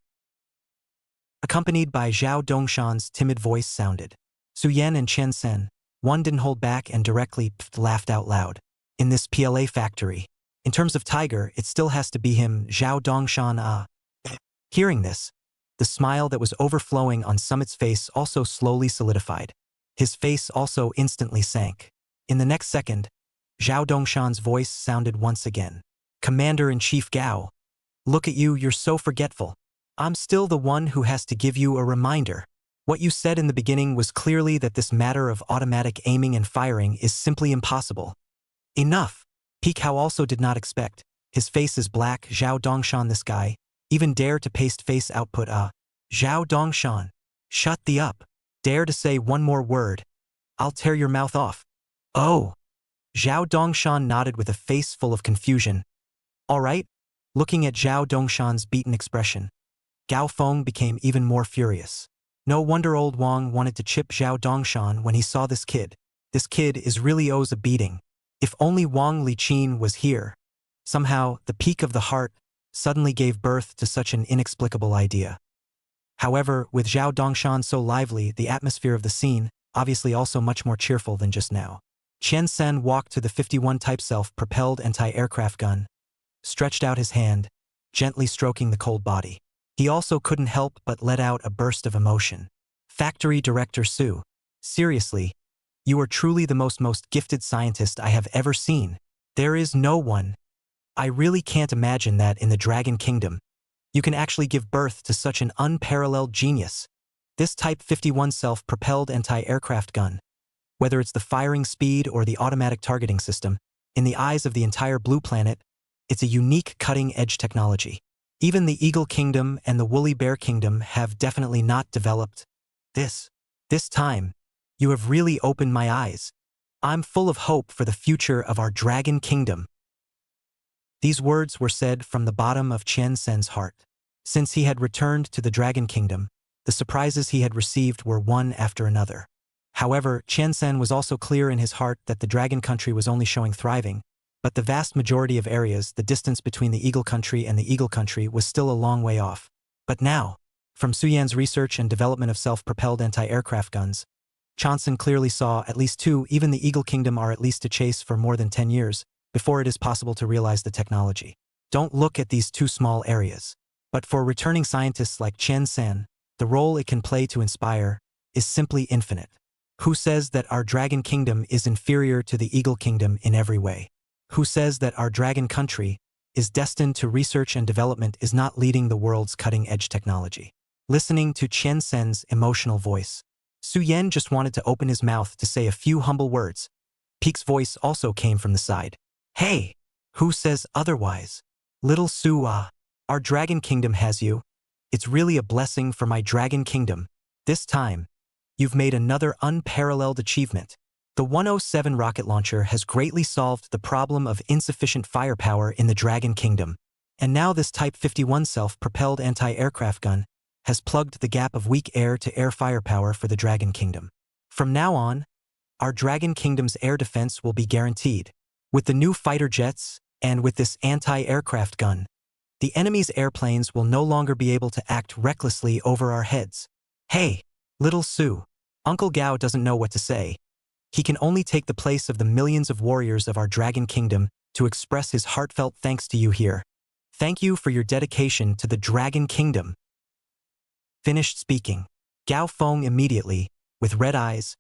Accompanied by Zhao Dongshan's timid voice sounded. Su Yan and Chen Sen, one didn't hold back and directly laughed out loud. In this PLA factory, in terms of tiger, it still has to be him, Zhao Dongshan. Hearing this, the smile that was overflowing on Summit's face also slowly solidified. His face also instantly sank. In the next second, Zhao Dongshan's voice sounded once again. Commander-in-Chief Gao, look at you, you're so forgetful. I'm still the one who has to give you a reminder. What you said in the beginning was clearly that this matter of automatic aiming and firing is simply impossible. Enough. Peak Hao also did not expect. His face is black. Zhao Dongshan, this guy, even dare to paste face output. Zhao Dongshan, shut the up. Dare to say one more word, I'll tear your mouth off. Oh. Zhao Dongshan nodded with a face full of confusion. All right. Looking at Zhao Dongshan's beaten expression, Gao Feng became even more furious. No wonder old Wang wanted to chip Zhao Dongshan when he saw this kid. This kid is really owes a beating. If only Wang Liqin was here. Somehow, the peak of the heart suddenly gave birth to such an inexplicable idea. However, with Zhao Dongshan so lively, the atmosphere of the scene, obviously also much more cheerful than just now. Chen Sen walked to the 51 type self-propelled anti-aircraft gun, stretched out his hand, gently stroking the cold body. He also couldn't help but let out a burst of emotion. Factory Director Su, seriously, you are truly the most gifted scientist I have ever seen. There is no one. I really can't imagine that in the Dragon Kingdom, you can actually give birth to such an unparalleled genius. This Type 51 self-propelled anti-aircraft gun, whether it's the firing speed or the automatic targeting system, in the eyes of the entire Blue Planet, it's a unique cutting-edge technology. Even the Eagle Kingdom and the Woolly Bear Kingdom have definitely not developed this. This time, you have really opened my eyes. I'm full of hope for the future of our Dragon Kingdom. These words were said from the bottom of Chen Sen's heart. Since he had returned to the Dragon Kingdom, the surprises he had received were one after another. However, Chen Sen was also clear in his heart that the Dragon Country was only showing thriving, but the vast majority of areas, the distance between the Eagle Country and the Eagle Country was still a long way off. But now, from Su Yan's research and development of self-propelled anti-aircraft guns, Chanson clearly saw at least two. Even the Eagle Kingdom are at least to chase for more than 10 years before it is possible to realize the technology. Don't look at these two small areas. But for returning scientists like Chen Sen, the role it can play to inspire is simply infinite. Who says that our Dragon Kingdom is inferior to the Eagle Kingdom in every way? Who says that our Dragon Country is destined to research and development is not leading the world's cutting-edge technology? Listening to Chen Sen's emotional voice, Su Yan just wanted to open his mouth to say a few humble words. Peak's voice also came from the side. Hey, who says otherwise? Little Su, our Dragon Kingdom has you. It's really a blessing for my Dragon Kingdom. This time, you've made another unparalleled achievement. The 107 rocket launcher has greatly solved the problem of insufficient firepower in the Dragon Kingdom. And now this Type 51 self-propelled anti-aircraft gun has plugged the gap of weak air-to-air firepower for the Dragon Kingdom. From now on, our Dragon Kingdom's air defense will be guaranteed. With the new fighter jets, and with this anti-aircraft gun, the enemy's airplanes will no longer be able to act recklessly over our heads. Hey, little Su, Uncle Gao doesn't know what to say. He can only take the place of the millions of warriors of our Dragon Kingdom to express his heartfelt thanks to you here. Thank you for your dedication to the Dragon Kingdom. Finished speaking, Gao Feng immediately, with red eyes,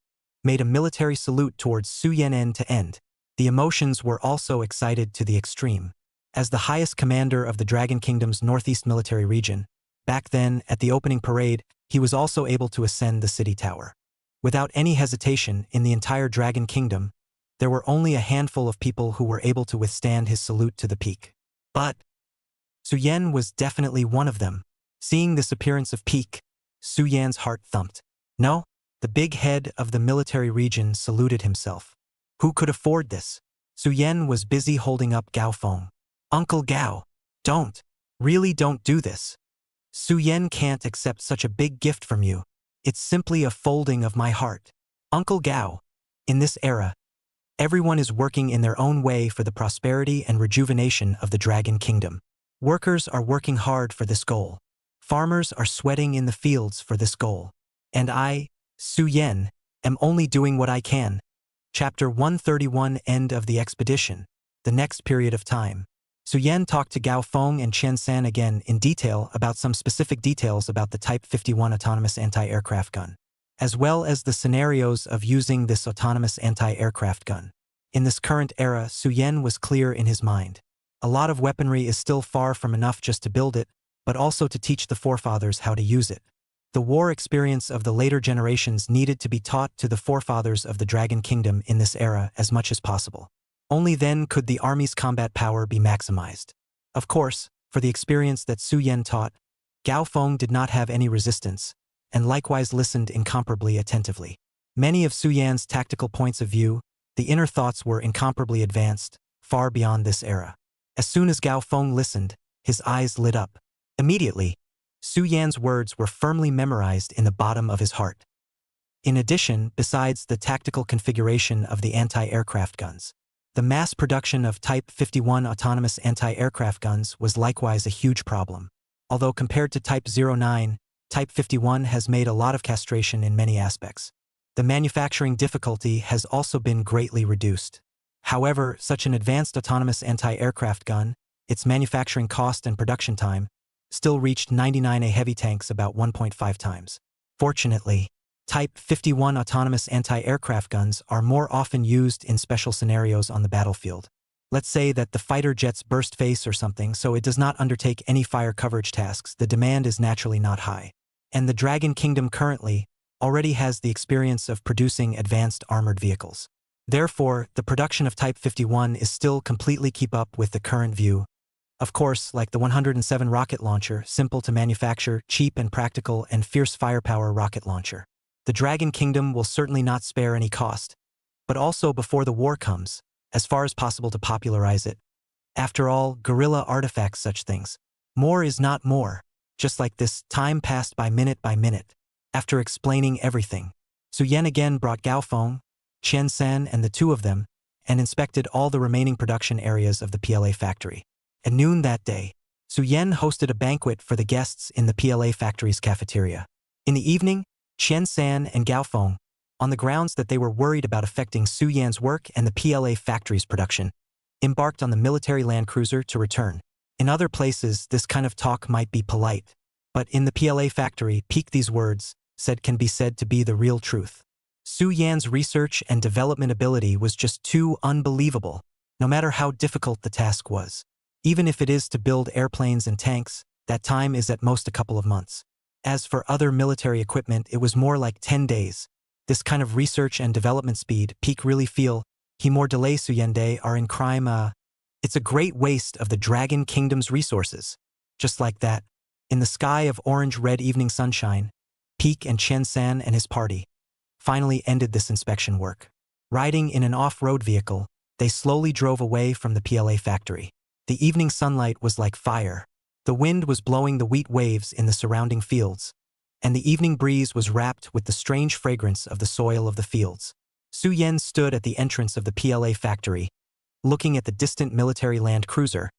made a military salute towards Su Yan end to end. The emotions were also excited to the extreme. As the highest commander of the Dragon Kingdom's Northeast military region, back then, at the opening parade, he was also able to ascend the city tower. Without any hesitation, in the entire Dragon Kingdom, there were only a handful of people who were able to withstand his salute to the peak. But Su Yan was definitely one of them. Seeing this appearance of peak, Su Yan's heart thumped. No, the big head of the military region saluted himself. Who could afford this? Su Yan was busy holding up Gao Feng. Uncle Gao, really don't do this. Su Yan can't accept such a big gift from you. It's simply a folding of my heart. Uncle Gao, in this era, everyone is working in their own way for the prosperity and rejuvenation of the Dragon Kingdom. Workers are working hard for this goal. Farmers are sweating in the fields for this goal. And I, Su Yan, am only doing what I can. Chapter 131, End of the Expedition. The next period of time. Su Yan talked to Gao Feng and Chen San again in detail about some specific details about the Type 51 autonomous anti-aircraft gun, as well as the scenarios of using this autonomous anti-aircraft gun. In this current era, Su Yan was clear in his mind. A lot of weaponry is still far from enough just to build it, but also to teach the forefathers how to use it. The war experience of the later generations needed to be taught to the forefathers of the Dragon Kingdom in this era as much as possible. Only then could the army's combat power be maximized. Of course, for the experience that Su Yan taught, Gao Feng did not have any resistance, and likewise listened incomparably attentively. Many of Su Yan's tactical points of view, the inner thoughts were incomparably advanced, far beyond this era. As soon as Gao Feng listened, his eyes lit up. Immediately, Su Yan's words were firmly memorized in the bottom of his heart. In addition, besides the tactical configuration of the anti-aircraft guns, the mass production of Type 51 autonomous anti-aircraft guns was likewise a huge problem. Although compared to Type 09, Type 51 has made a lot of castration in many aspects. The manufacturing difficulty has also been greatly reduced. However, such an advanced autonomous anti-aircraft gun, its manufacturing cost and production time, still reached 99A heavy tanks about 1.5 times. Fortunately, Type 51 autonomous anti-aircraft guns are more often used in special scenarios on the battlefield. Let's say that the fighter jets burst face or something, so it does not undertake any fire coverage tasks. The demand is naturally not high. And the Dragon Kingdom currently already has the experience of producing advanced armored vehicles. Therefore, the production of Type 51 is still completely keep up with the current view. Of course, like the 107 rocket launcher, simple to manufacture, cheap and practical, and fierce firepower rocket launcher. The Dragon Kingdom will certainly not spare any cost, but also before the war comes, as far as possible to popularize it. After all, guerrilla artifacts such things. More is not more. Just like this, time passed by minute. After explaining everything, Su Yan again brought Gao Feng, Chen San and the two of them, and inspected all the remaining production areas of the PLA factory. At noon that day, Su Yan hosted a banquet for the guests in the PLA factory's cafeteria. In the evening, Chen San and Gao Feng, on the grounds that they were worried about affecting Su Yan's work and the PLA factory's production, embarked on the military land cruiser to return. In other places, this kind of talk might be polite, but in the PLA factory, these words can be said to be the real truth. Su Yan's research and development ability was just too unbelievable, no matter how difficult the task was. Even if it is to build airplanes and tanks, that time is at most a couple of months. As for other military equipment, it was more like 10 days. This kind of research and development speed, really feel, he more delay Su Yan Day are in crime. It's a great waste of the Dragon Kingdom's resources. Just like that, in the sky of orange-red evening sunshine, Peak and Chen San and his party finally ended this inspection work. Riding in an off-road vehicle, they slowly drove away from the PLA factory. The evening sunlight was like fire. The wind was blowing the wheat waves in the surrounding fields, and the evening breeze was wrapped with the strange fragrance of the soil of the fields. Su Yan stood at the entrance of the PLA factory, looking at the distant military land cruiser,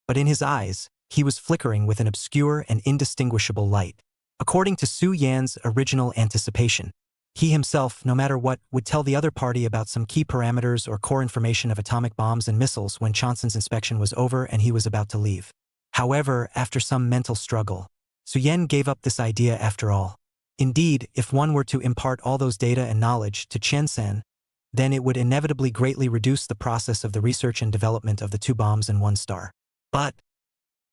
but in his eyes, he was flickering with an obscure and indistinguishable light. According to Su Yan's original anticipation, he himself, no matter what, would tell the other party about some key parameters or core information of atomic bombs and missiles when Chanson's inspection was over and he was about to leave. However, after some mental struggle, Su Yan gave up this idea after all. Indeed, if one were to impart all those data and knowledge to Chen San, then it would inevitably greatly reduce the process of the research and development of the 2 bombs and 1 star. But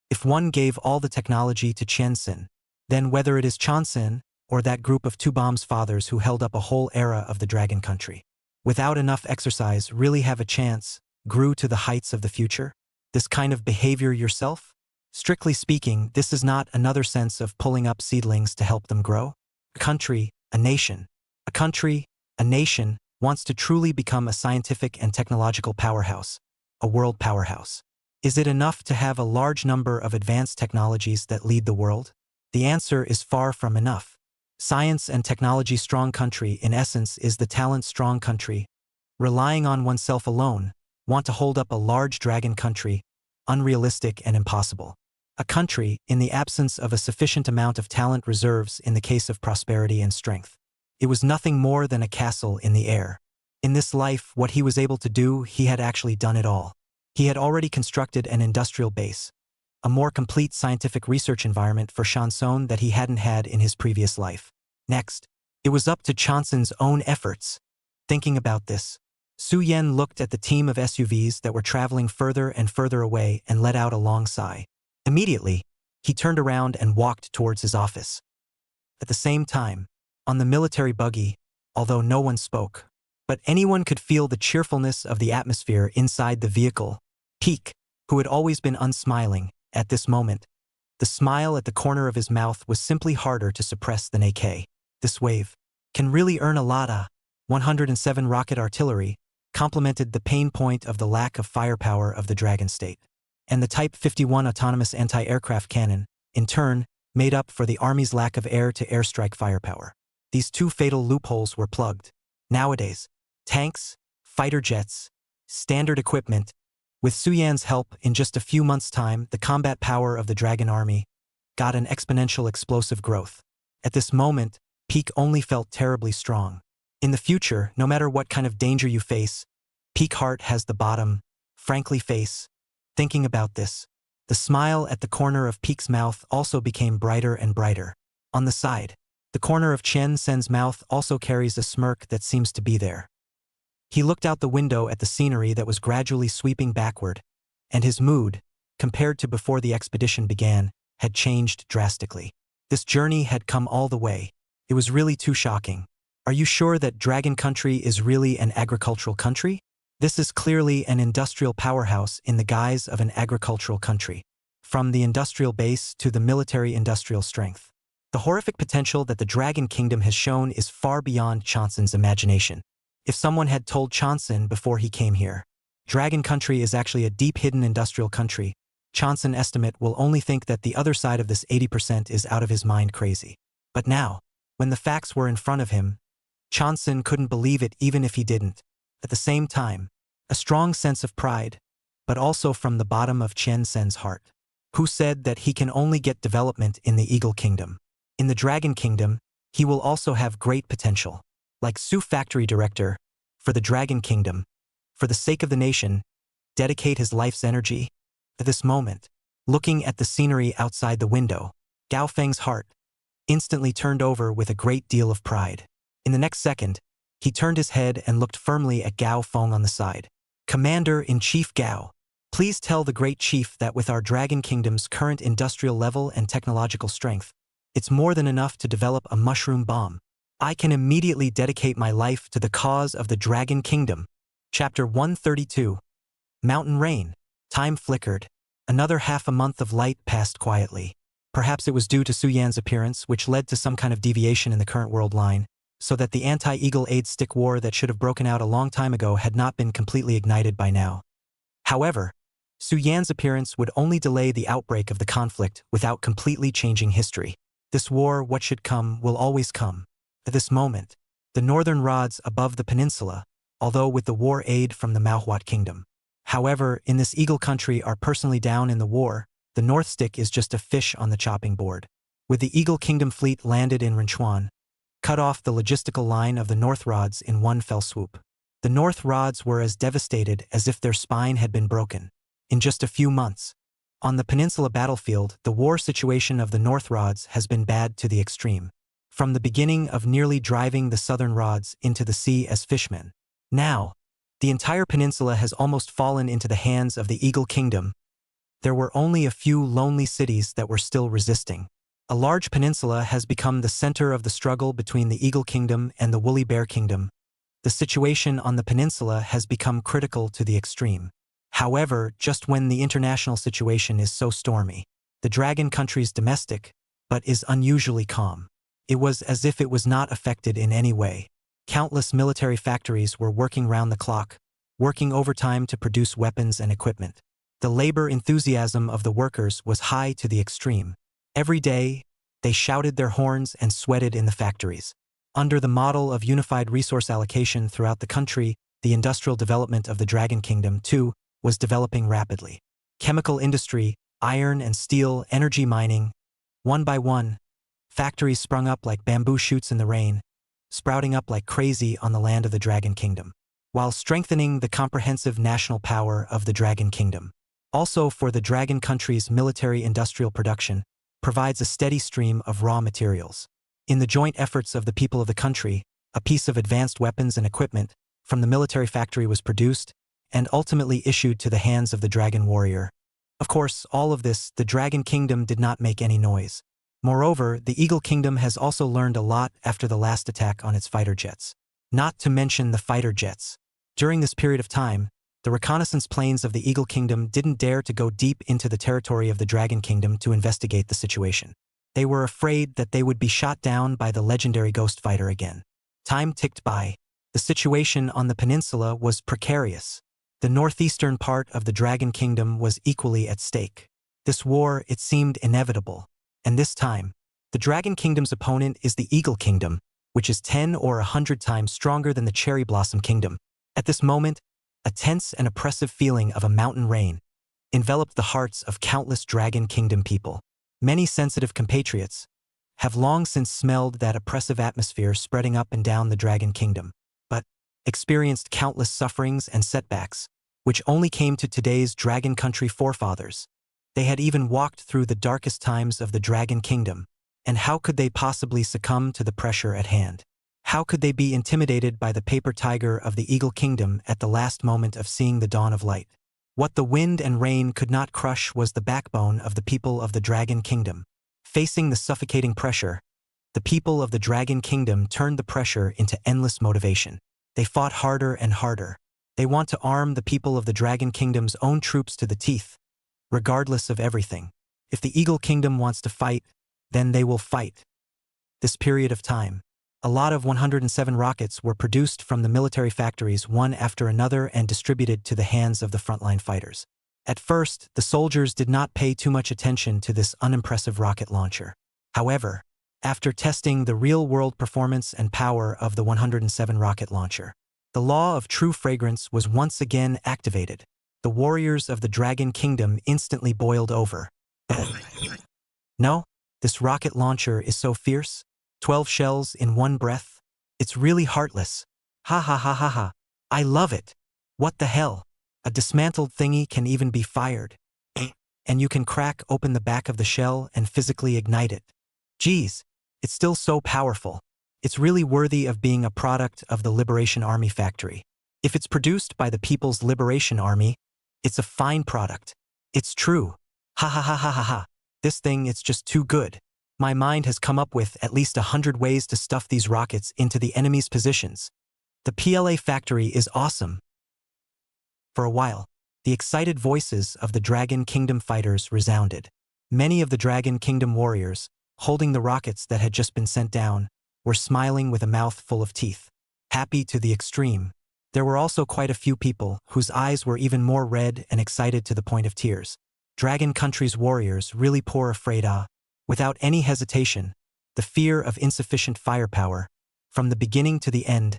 if one gave all the technology to Qianxin, then whether it is Chonsin or that group of two bombs fathers who held up a whole era of the Dragon Country, without enough exercise really have a chance, grew to the heights of the future? This kind of behavior yourself? Strictly speaking, this is not another sense of pulling up seedlings to help them grow. A country, a nation, wants to truly become a scientific and technological powerhouse, a world powerhouse. Is it enough to have a large number of advanced technologies that lead the world? The answer is far from enough. Science and technology-strong country, in essence, is the talent-strong country, relying on oneself alone, want to hold up a large dragon country, unrealistic and impossible. A country, in the absence of a sufficient amount of talent reserves in the case of prosperity and strength. It was nothing more than a castle in the air. In this life, what he was able to do, he had actually done it all. He had already constructed an industrial base, a more complete scientific research environment for Shanson that he hadn't had in his previous life. Next, it was up to Chanson's own efforts. Thinking about this, Su Yan looked at the team of SUVs that were traveling further and further away and let out a long sigh. Immediately, he turned around and walked towards his office. At the same time, on the military buggy, although no one spoke, but anyone could feel the cheerfulness of the atmosphere inside the vehicle. Peak, who had always been unsmiling, at this moment, the smile at the corner of his mouth was simply harder to suppress than AK. This wave can really earn a lot. 107 rocket artillery complemented the pain point of the lack of firepower of the Dragon State. And the Type 51 autonomous anti-aircraft cannon, in turn, made up for the Army's lack of air-to-air strike firepower. These two fatal loopholes were plugged. Nowadays, tanks, fighter jets, standard equipment. With Su Yan's help, in just a few months' time, the combat power of the Dragon Army got an exponential explosive growth. At this moment, Peak only felt terribly strong. In the future, no matter what kind of danger you face, Peak Heart has the bottom, frankly face. Thinking about this, the smile at the corner of Peak's mouth also became brighter and brighter. On the side, the corner of Chen Sen's mouth also carries a smirk that seems to be there. He looked out the window at the scenery that was gradually sweeping backward, and his mood, compared to before the expedition began, had changed drastically. This journey had come all the way. It was really too shocking. Are you sure that Dragon Country is really an agricultural country? This is clearly an industrial powerhouse in the guise of an agricultural country. From the industrial base to the military-industrial strength. The horrific potential that the Dragon Kingdom has shown is far beyond Chanson's imagination. If someone had told Chanson before he came here, Dragon Country is actually a deep-hidden industrial country, Chanson estimate will only think that the other side of this 80% is out of his mind crazy. But now, when the facts were in front of him, Chanson couldn't believe it even if he didn't. At the same time, a strong sense of pride, but also from the bottom of Chen Sen's heart, who said that he can only get development in the Eagle Kingdom. In the Dragon Kingdom, he will also have great potential. Like Su Factory Director, for the Dragon Kingdom, for the sake of the nation, dedicate his life's energy. At this moment, looking at the scenery outside the window, Gao Feng's heart instantly turned over with a great deal of pride. In the next second, he turned his head and looked firmly at Gao Feng on the side. Commander-in-Chief Gao, please tell the Great Chief that with our Dragon Kingdom's current industrial level and technological strength, it's more than enough to develop a mushroom bomb. I can immediately dedicate my life to the cause of the Dragon Kingdom. Chapter 132. Mountain Rain. Time flickered. Another half a month of light passed quietly. Perhaps it was due to Su Yan's appearance, which led to some kind of deviation in the current world line, so that the anti-Eagle Aid stick war that should have broken out a long time ago had not been completely ignited by now. However, Su Yan's appearance would only delay the outbreak of the conflict without completely changing history. This war, what should come, will always come. At this moment, the northern rods above the peninsula, although with the war aid from the Manhwa Kingdom. However, in this Eagle Country are personally down in the war, the North Stick is just a fish on the chopping board. With the Eagle Kingdom fleet landed in Renchuan, cut off the logistical line of the North Rods in one fell swoop. The North Rods were as devastated as if their spine had been broken. In just a few months, on the peninsula battlefield, the war situation of the North Rods has been bad to the extreme. From the beginning of nearly driving the Southern Rods into the sea as fishmen. Now, the entire peninsula has almost fallen into the hands of the Eagle Kingdom, There were only a few lonely cities that were still resisting. A large peninsula has become the center of the struggle between the Eagle Kingdom and the Woolly Bear Kingdom. The situation on the peninsula has become critical to the extreme. However, just when the international situation is so stormy, the dragon country's domestic, but is unusually calm. It was as if it was not affected in any way. Countless military factories were working round the clock, working overtime to produce weapons and equipment. The labor enthusiasm of the workers was high to the extreme. Every day, they shouted their horns and sweated in the factories. Under the model of unified resource allocation throughout the country, the industrial development of the Dragon Kingdom, too, was developing rapidly. Chemical industry, iron and steel, energy mining. One by one, factories sprung up like bamboo shoots in the rain, sprouting up like crazy on the land of the Dragon Kingdom, while strengthening the comprehensive national power of the Dragon Kingdom. Also, for the Dragon country's military-industrial production, provides a steady stream of raw materials. In the joint efforts of the people of the country, a piece of advanced weapons and equipment from the military factory was produced and ultimately issued to the hands of the Dragon warrior. Of course, all of this, the Dragon Kingdom did not make any noise. Moreover, the Eagle Kingdom has also learned a lot after the last attack on its fighter jets. Not to mention the fighter jets. During this period of time, the reconnaissance planes of the Eagle Kingdom didn't dare to go deep into the territory of the Dragon Kingdom to investigate the situation. They were afraid that they would be shot down by the legendary Ghost Fighter again. Time ticked by. The situation on the peninsula was precarious. The northeastern part of the Dragon Kingdom was equally at stake. This war, it seemed inevitable. And this time, the Dragon Kingdom's opponent is the Eagle Kingdom, which is 10 or 100 times stronger than the Cherry Blossom Kingdom. At this moment, a tense and oppressive feeling of a mountain rain enveloped the hearts of countless Dragon Kingdom people. Many sensitive compatriots have long since smelled that oppressive atmosphere spreading up and down the Dragon Kingdom, but experienced countless sufferings and setbacks, which only came to today's Dragon Country forefathers. They had even walked through the darkest times of the Dragon Kingdom, and how could they possibly succumb to the pressure at hand? How could they be intimidated by the paper tiger of the Eagle Kingdom at the last moment of seeing the dawn of light? What the wind and rain could not crush was the backbone of the people of the Dragon Kingdom. Facing the suffocating pressure, the people of the Dragon Kingdom turned the pressure into endless motivation. They fought harder and harder. They want to arm the people of the Dragon Kingdom's own troops to the teeth, regardless of everything. If the Eagle Kingdom wants to fight, then they will fight. This period of time, a lot of 107 rockets were produced from the military factories one after another and distributed to the hands of the frontline fighters. At first, the soldiers did not pay too much attention to this unimpressive rocket launcher. However, after testing the real-world performance and power of the 107 rocket launcher, the law of true fragrance was once again activated. The warriors of the Dragon Kingdom instantly boiled over. No, this rocket launcher is so fierce. 12 shells in one breath. It's really heartless. Ha ha ha ha ha. I love it. What the hell? A dismantled thingy can even be fired. And you can crack open the back of the shell and physically ignite it. Geez, it's still so powerful. It's really worthy of being a product of the Liberation Army factory. If it's produced by the People's Liberation Army, it's a fine product. It's true. Ha ha ha ha ha ha. This thing, it's just too good. My mind has come up with at least 100 ways to stuff these rockets into the enemy's positions. The PLA factory is awesome. For a while, the excited voices of the Dragon Kingdom fighters resounded. Many of the Dragon Kingdom warriors, holding the rockets that had just been sent down, were smiling with a mouth full of teeth. Happy to the extreme. There were also quite a few people whose eyes were even more red and excited to the point of tears. Dragon Country's warriors really poor afraid without any hesitation, the fear of insufficient firepower, from the beginning to the end,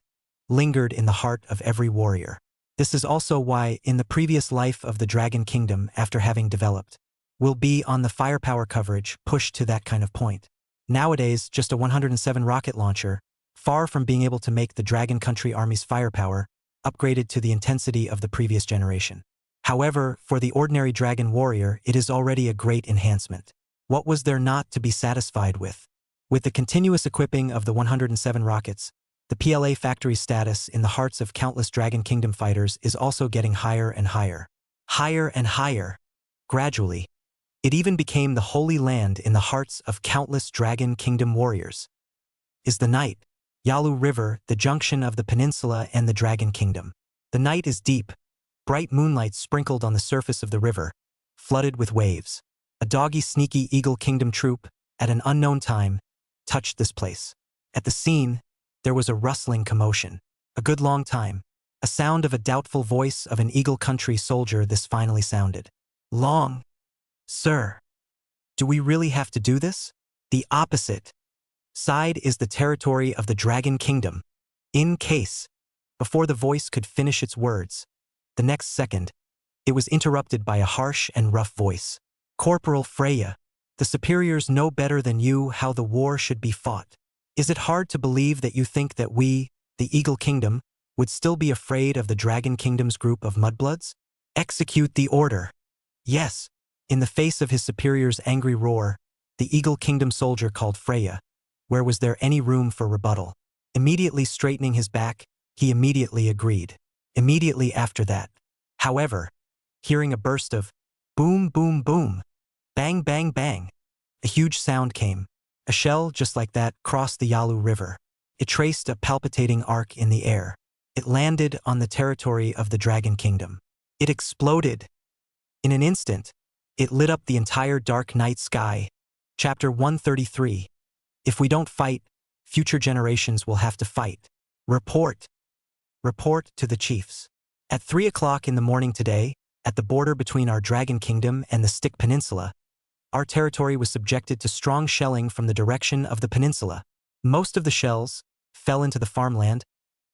lingered in the heart of every warrior. This is also why, in the previous life of the Dragon Kingdom after having developed, will be on the firepower coverage pushed to that kind of point. Nowadays, just a 107 rocket launcher, far from being able to make the Dragon Country Army's firepower, upgraded to the intensity of the previous generation. However, for the ordinary Dragon warrior, it is already a great enhancement. What was there not to be satisfied with? With the continuous equipping of the 107 rockets, the PLA factory status in the hearts of countless Dragon Kingdom fighters is also getting higher and higher. Higher and higher. Gradually, it even became the holy land in the hearts of countless Dragon Kingdom warriors. Is the night, Yalu River, the junction of the peninsula and the Dragon Kingdom. The night is deep, bright moonlight sprinkled on the surface of the river, flooded with waves. A doggy sneaky Eagle Kingdom troop, at an unknown time, touched this place. At the scene, there was a rustling commotion. A good long time, a sound of a doubtful voice of an Eagle Country soldier this finally sounded. Long. Sir. Do we really have to do this? The opposite side is the territory of the Dragon Kingdom. In case. Before the voice could finish its words, the next second, it was interrupted by a harsh and rough voice. Corporal Freya, the superiors know better than you how the war should be fought. Is it hard to believe that you think that we, the Eagle Kingdom, would still be afraid of the Dragon Kingdom's group of mudbloods? Execute the order. Yes. In the face of his superior's angry roar, the Eagle Kingdom soldier called Freya. Where was there any room for rebuttal? Immediately straightening his back, he immediately agreed. Immediately after that, however, hearing a burst of boom, boom, boom, bang, bang, bang, a huge sound came. A shell just like that crossed the Yalu River. It traced a palpitating arc in the air. It landed on the territory of the Dragon Kingdom. It exploded. In an instant, it lit up the entire dark night sky. Chapter 133. If we don't fight, future generations will have to fight. Report. Report to the chiefs. At 3 o'clock in the morning today, at the border between our Dragon Kingdom and the Stick Peninsula, our territory was subjected to strong shelling from the direction of the peninsula. Most of the shells fell into the farmland,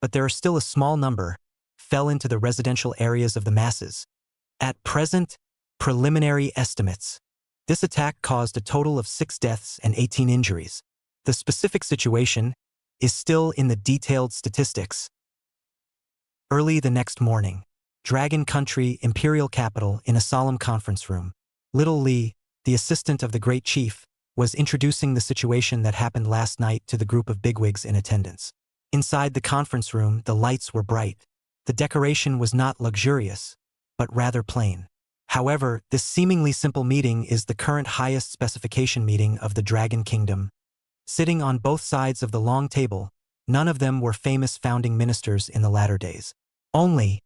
but there are still a small number fell into the residential areas of the masses. At present, preliminary estimates. This attack caused a total of 6 deaths and 18 injuries. The specific situation is still in the detailed statistics. Early the next morning, Dragon Country, Imperial Capital, in a solemn conference room. Little Lee, the assistant of the Great Chief, was introducing the situation that happened last night to the group of bigwigs in attendance. Inside the conference room, the lights were bright. The decoration was not luxurious, but rather plain. However, this seemingly simple meeting is the current highest specification meeting of the Dragon Kingdom. Sitting on both sides of the long table, none of them were famous founding ministers in the latter days. Only,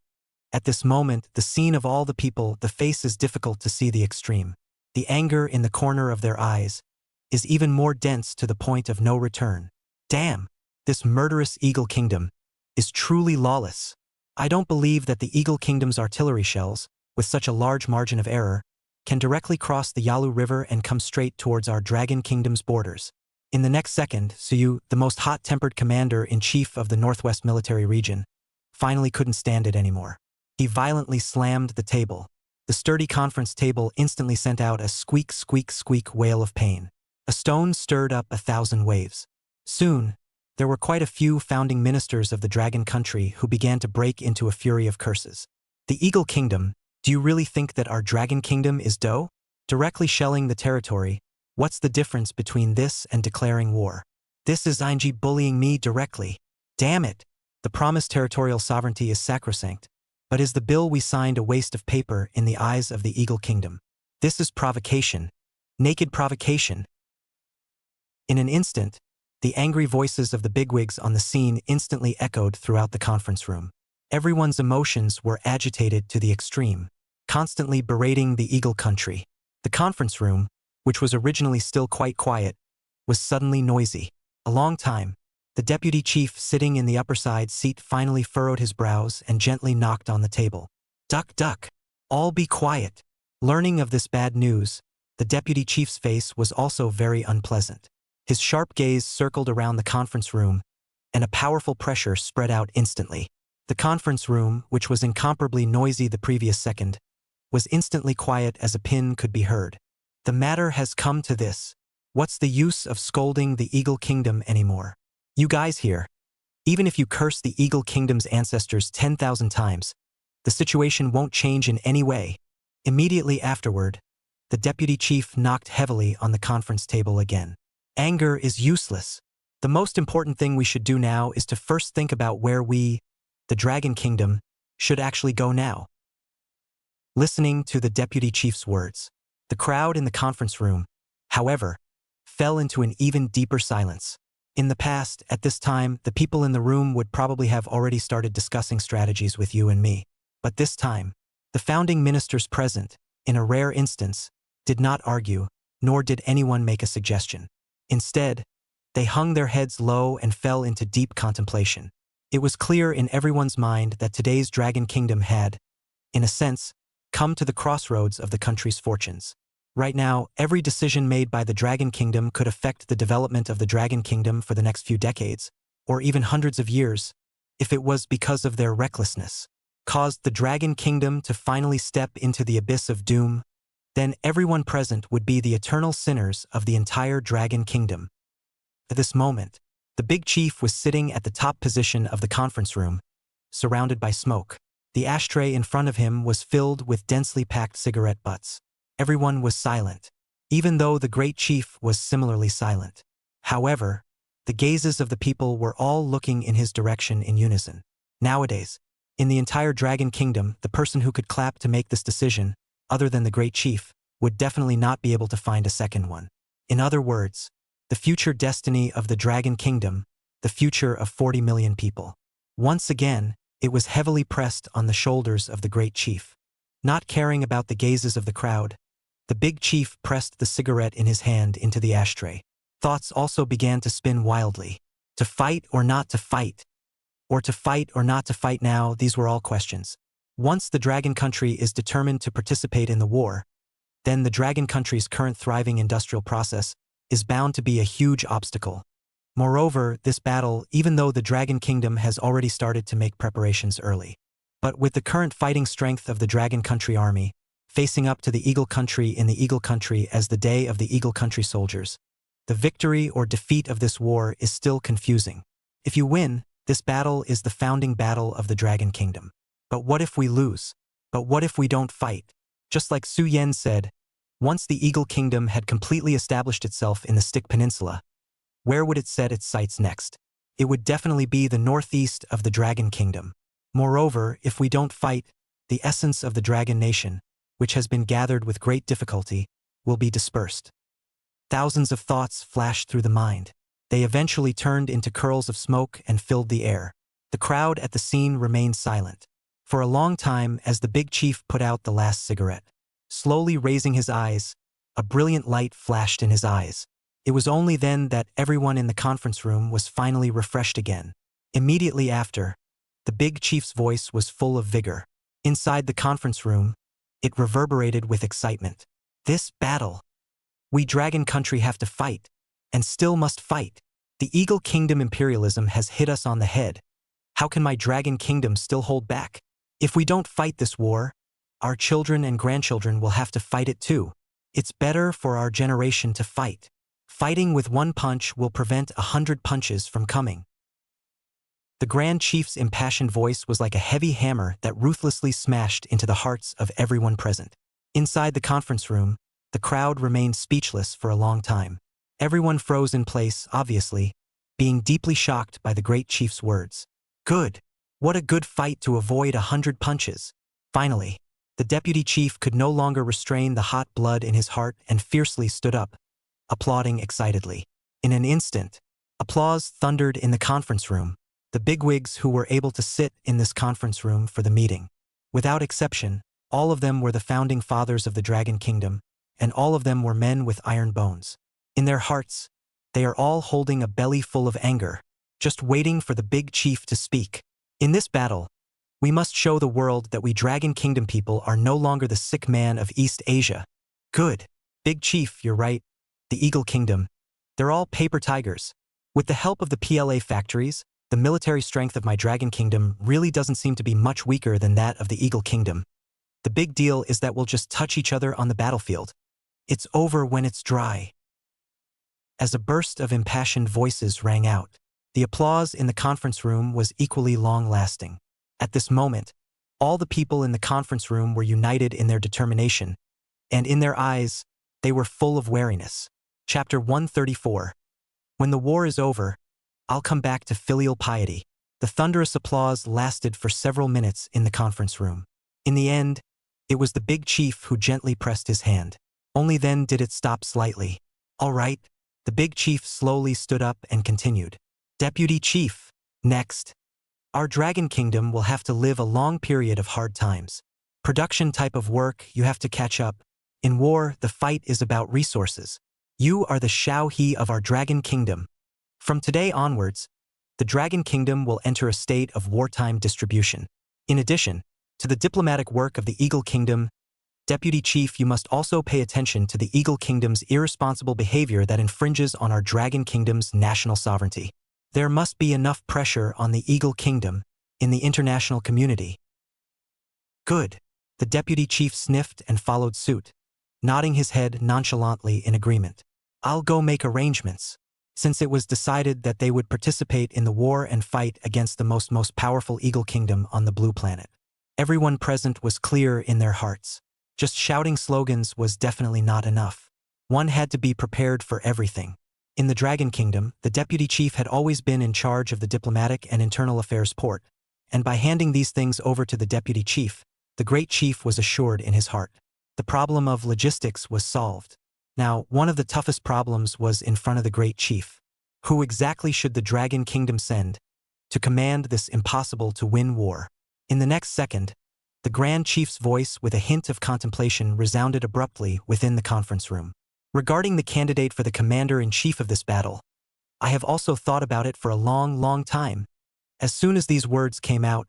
at this moment, the scene of all the people, the face is difficult to see the extreme. The anger in the corner of their eyes is even more dense to the point of no return. Damn, this murderous Eagle Kingdom is truly lawless. I don't believe that the Eagle Kingdom's artillery shells, with such a large margin of error, can directly cross the Yalu River and come straight towards our Dragon Kingdom's borders. In the next second, Suyu, the most hot-tempered commander-in-chief of the Northwest Military Region, finally couldn't stand it anymore. He violently slammed the table. The sturdy conference table instantly sent out a squeak, squeak, squeak wail of pain. A stone stirred up 1,000 waves. Soon, there were quite a few founding ministers of the Dragon Country who began to break into a fury of curses. The Eagle Kingdom, do you really think that our Dragon Kingdom is dough? Directly shelling the territory, what's the difference between this and declaring war? This is ING bullying me directly. Damn it! The promised territorial sovereignty is sacrosanct. But is the bill we signed a waste of paper in the eyes of the Eagle Kingdom? This is provocation. Naked provocation. In an instant, the angry voices of the bigwigs on the scene instantly echoed throughout the conference room. Everyone's emotions were agitated to the extreme, constantly berating the Eagle Country. The conference room, which was originally still quite quiet, was suddenly noisy. A long time, the deputy chief sitting in the upper side seat finally furrowed his brows and gently knocked on the table. Duck, duck. All be quiet. Learning of this bad news, the deputy chief's face was also very unpleasant. His sharp gaze circled around the conference room, and a powerful pressure spread out instantly. The conference room, which was incomparably noisy the previous second, was instantly quiet as a pin could be heard. The matter has come to this. What's the use of scolding the Eagle Kingdom anymore? You guys here, even if you curse the Eagle Kingdom's ancestors 10,000 times, the situation won't change in any way. Immediately afterward, the deputy chief knocked heavily on the conference table again. Anger is useless. The most important thing we should do now is to first think about where we, the Dragon Kingdom, should actually go now. listening to the deputy chief's words. The crowd in the conference room, however, fell into an even deeper silence. In the past, at this time, the people in the room would probably have already started discussing strategies with you and me. But this time, the founding ministers present, in a rare instance, did not argue, nor did anyone make a suggestion. Instead, they hung their heads low and fell into deep contemplation. It was clear in everyone's mind that today's Dragon Kingdom had, in a sense, come to the crossroads of the country's fortunes. Right now, every decision made by the Dragon Kingdom could affect the development of the Dragon Kingdom for the next few decades, or even hundreds of years, if it was because of their recklessness, caused the Dragon Kingdom to finally step into the abyss of doom, then everyone present would be the eternal sinners of the entire Dragon Kingdom. At this moment, the big chief was sitting at the top position of the conference room, surrounded by smoke. The ashtray in front of him was filled with densely packed cigarette butts. Everyone was silent, even though the great chief was similarly silent. However, the gazes of the people were all looking in his direction in unison. Nowadays, in the entire Dragon Kingdom, the person who could clap to make this decision, other than the great chief, would definitely not be able to find a second one. In other words, the future destiny of the Dragon Kingdom, the future of 40 million people. Once again, it was heavily pressed on the shoulders of the great chief. Not caring about the gazes of the crowd, the big chief pressed the cigarette in his hand into the ashtray. Thoughts also began to spin wildly. To fight or not to fight? Or to fight or not to fight now, these were all questions. Once the Dragon Country is determined to participate in the war, then the Dragon Country's current thriving industrial process is bound to be a huge obstacle. Moreover, this battle, even though the Dragon Kingdom has already started to make preparations early. But with the current fighting strength of the Dragon Country army, facing up to the Eagle Country in the Eagle Country as the day of the Eagle Country soldiers, the victory or defeat of this war is still confusing. If you win, this battle is the founding battle of the Dragon Kingdom. But what if we lose? But what if we don't fight? Just like Su Yen said, once the Eagle Kingdom had completely established itself in the Stick Peninsula, where would it set its sights next? It would definitely be the northeast of the Dragon Kingdom. Moreover, if we don't fight, the essence of the Dragon Nation, which has been gathered with great difficulty, will be dispersed. Thousands of thoughts flashed through the mind. They eventually turned into curls of smoke and filled the air. The crowd at the scene remained silent. For a long time, as the big chief put out the last cigarette. Slowly raising his eyes, a brilliant light flashed in his eyes. It was only then that everyone in the conference room was finally refreshed again. Immediately after, the big chief's voice was full of vigor. Inside the conference room, it reverberated with excitement. This battle. We Dragon Country have to fight, and still must fight. The Eagle Kingdom imperialism has hit us on the head. How can my Dragon Kingdom still hold back? If we don't fight this war, our children and grandchildren will have to fight it too. It's better for our generation to fight. Fighting with one punch will prevent 100 punches from coming. The Grand Chief's impassioned voice was like a heavy hammer that ruthlessly smashed into the hearts of everyone present. Inside the conference room, the crowd remained speechless for a long time. Everyone froze in place, obviously, being deeply shocked by the Great Chief's words. Good! What a good fight to avoid 100 punches! Finally, the Deputy Chief could no longer restrain the hot blood in his heart and fiercely stood up, applauding excitedly. In an instant, applause thundered in the conference room. The bigwigs who were able to sit in this conference room for the meeting. Without exception, all of them were the founding fathers of the Dragon Kingdom, and all of them were men with iron bones. In their hearts, they are all holding a belly full of anger, just waiting for the big chief to speak. In this battle, we must show the world that we Dragon Kingdom people are no longer the sick man of East Asia. Good. Big chief, you're right. The Eagle Kingdom. They're all paper tigers. With the help of the PLA factories, the military strength of my Dragon Kingdom really doesn't seem to be much weaker than that of the Eagle Kingdom. The big deal is that we'll just touch each other on the battlefield. It's over when it's dry. As a burst of impassioned voices rang out, the applause in the conference room was equally long-lasting. At this moment, all the people in the conference room were united in their determination, and in their eyes, they were full of wariness. Chapter 134. When the war is over, I'll come back to filial piety. The thunderous applause lasted for several minutes in the conference room. In the end, It was the big chief who gently pressed his hand. Only then did it stop slightly. All right. The big chief slowly stood up and continued. Deputy Chief, next. Our Dragon Kingdom will have to live a long period of hard times. Production type of work, you have to catch up. In war, the fight is about resources. You are the Xiao He of our Dragon Kingdom. From today onwards, the Dragon Kingdom will enter a state of wartime distribution. In addition to the diplomatic work of the Eagle Kingdom, Deputy Chief, you must also pay attention to the Eagle Kingdom's irresponsible behavior that infringes on our Dragon Kingdom's national sovereignty. There must be enough pressure on the Eagle Kingdom in the international community. Good. The Deputy Chief sniffed and followed suit, nodding his head nonchalantly in agreement. I'll go make arrangements. Since it was decided that they would participate in the war and fight against the most powerful Eagle Kingdom on the blue planet. Everyone present was clear in their hearts. Just shouting slogans was definitely not enough. One had to be prepared for everything. In the Dragon Kingdom, the Deputy Chief had always been in charge of the diplomatic and internal affairs port, and by handing these things over to the Deputy Chief, the Great Chief was assured in his heart. The problem of logistics was solved. Now, one of the toughest problems was in front of the Great Chief. Who exactly should the Dragon Kingdom send to command this impossible-to-win war? In the next second, the Grand Chief's voice with a hint of contemplation resounded abruptly within the conference room. Regarding the candidate for the commander-in-chief of this battle, I have also thought about it for a long time. As soon as these words came out,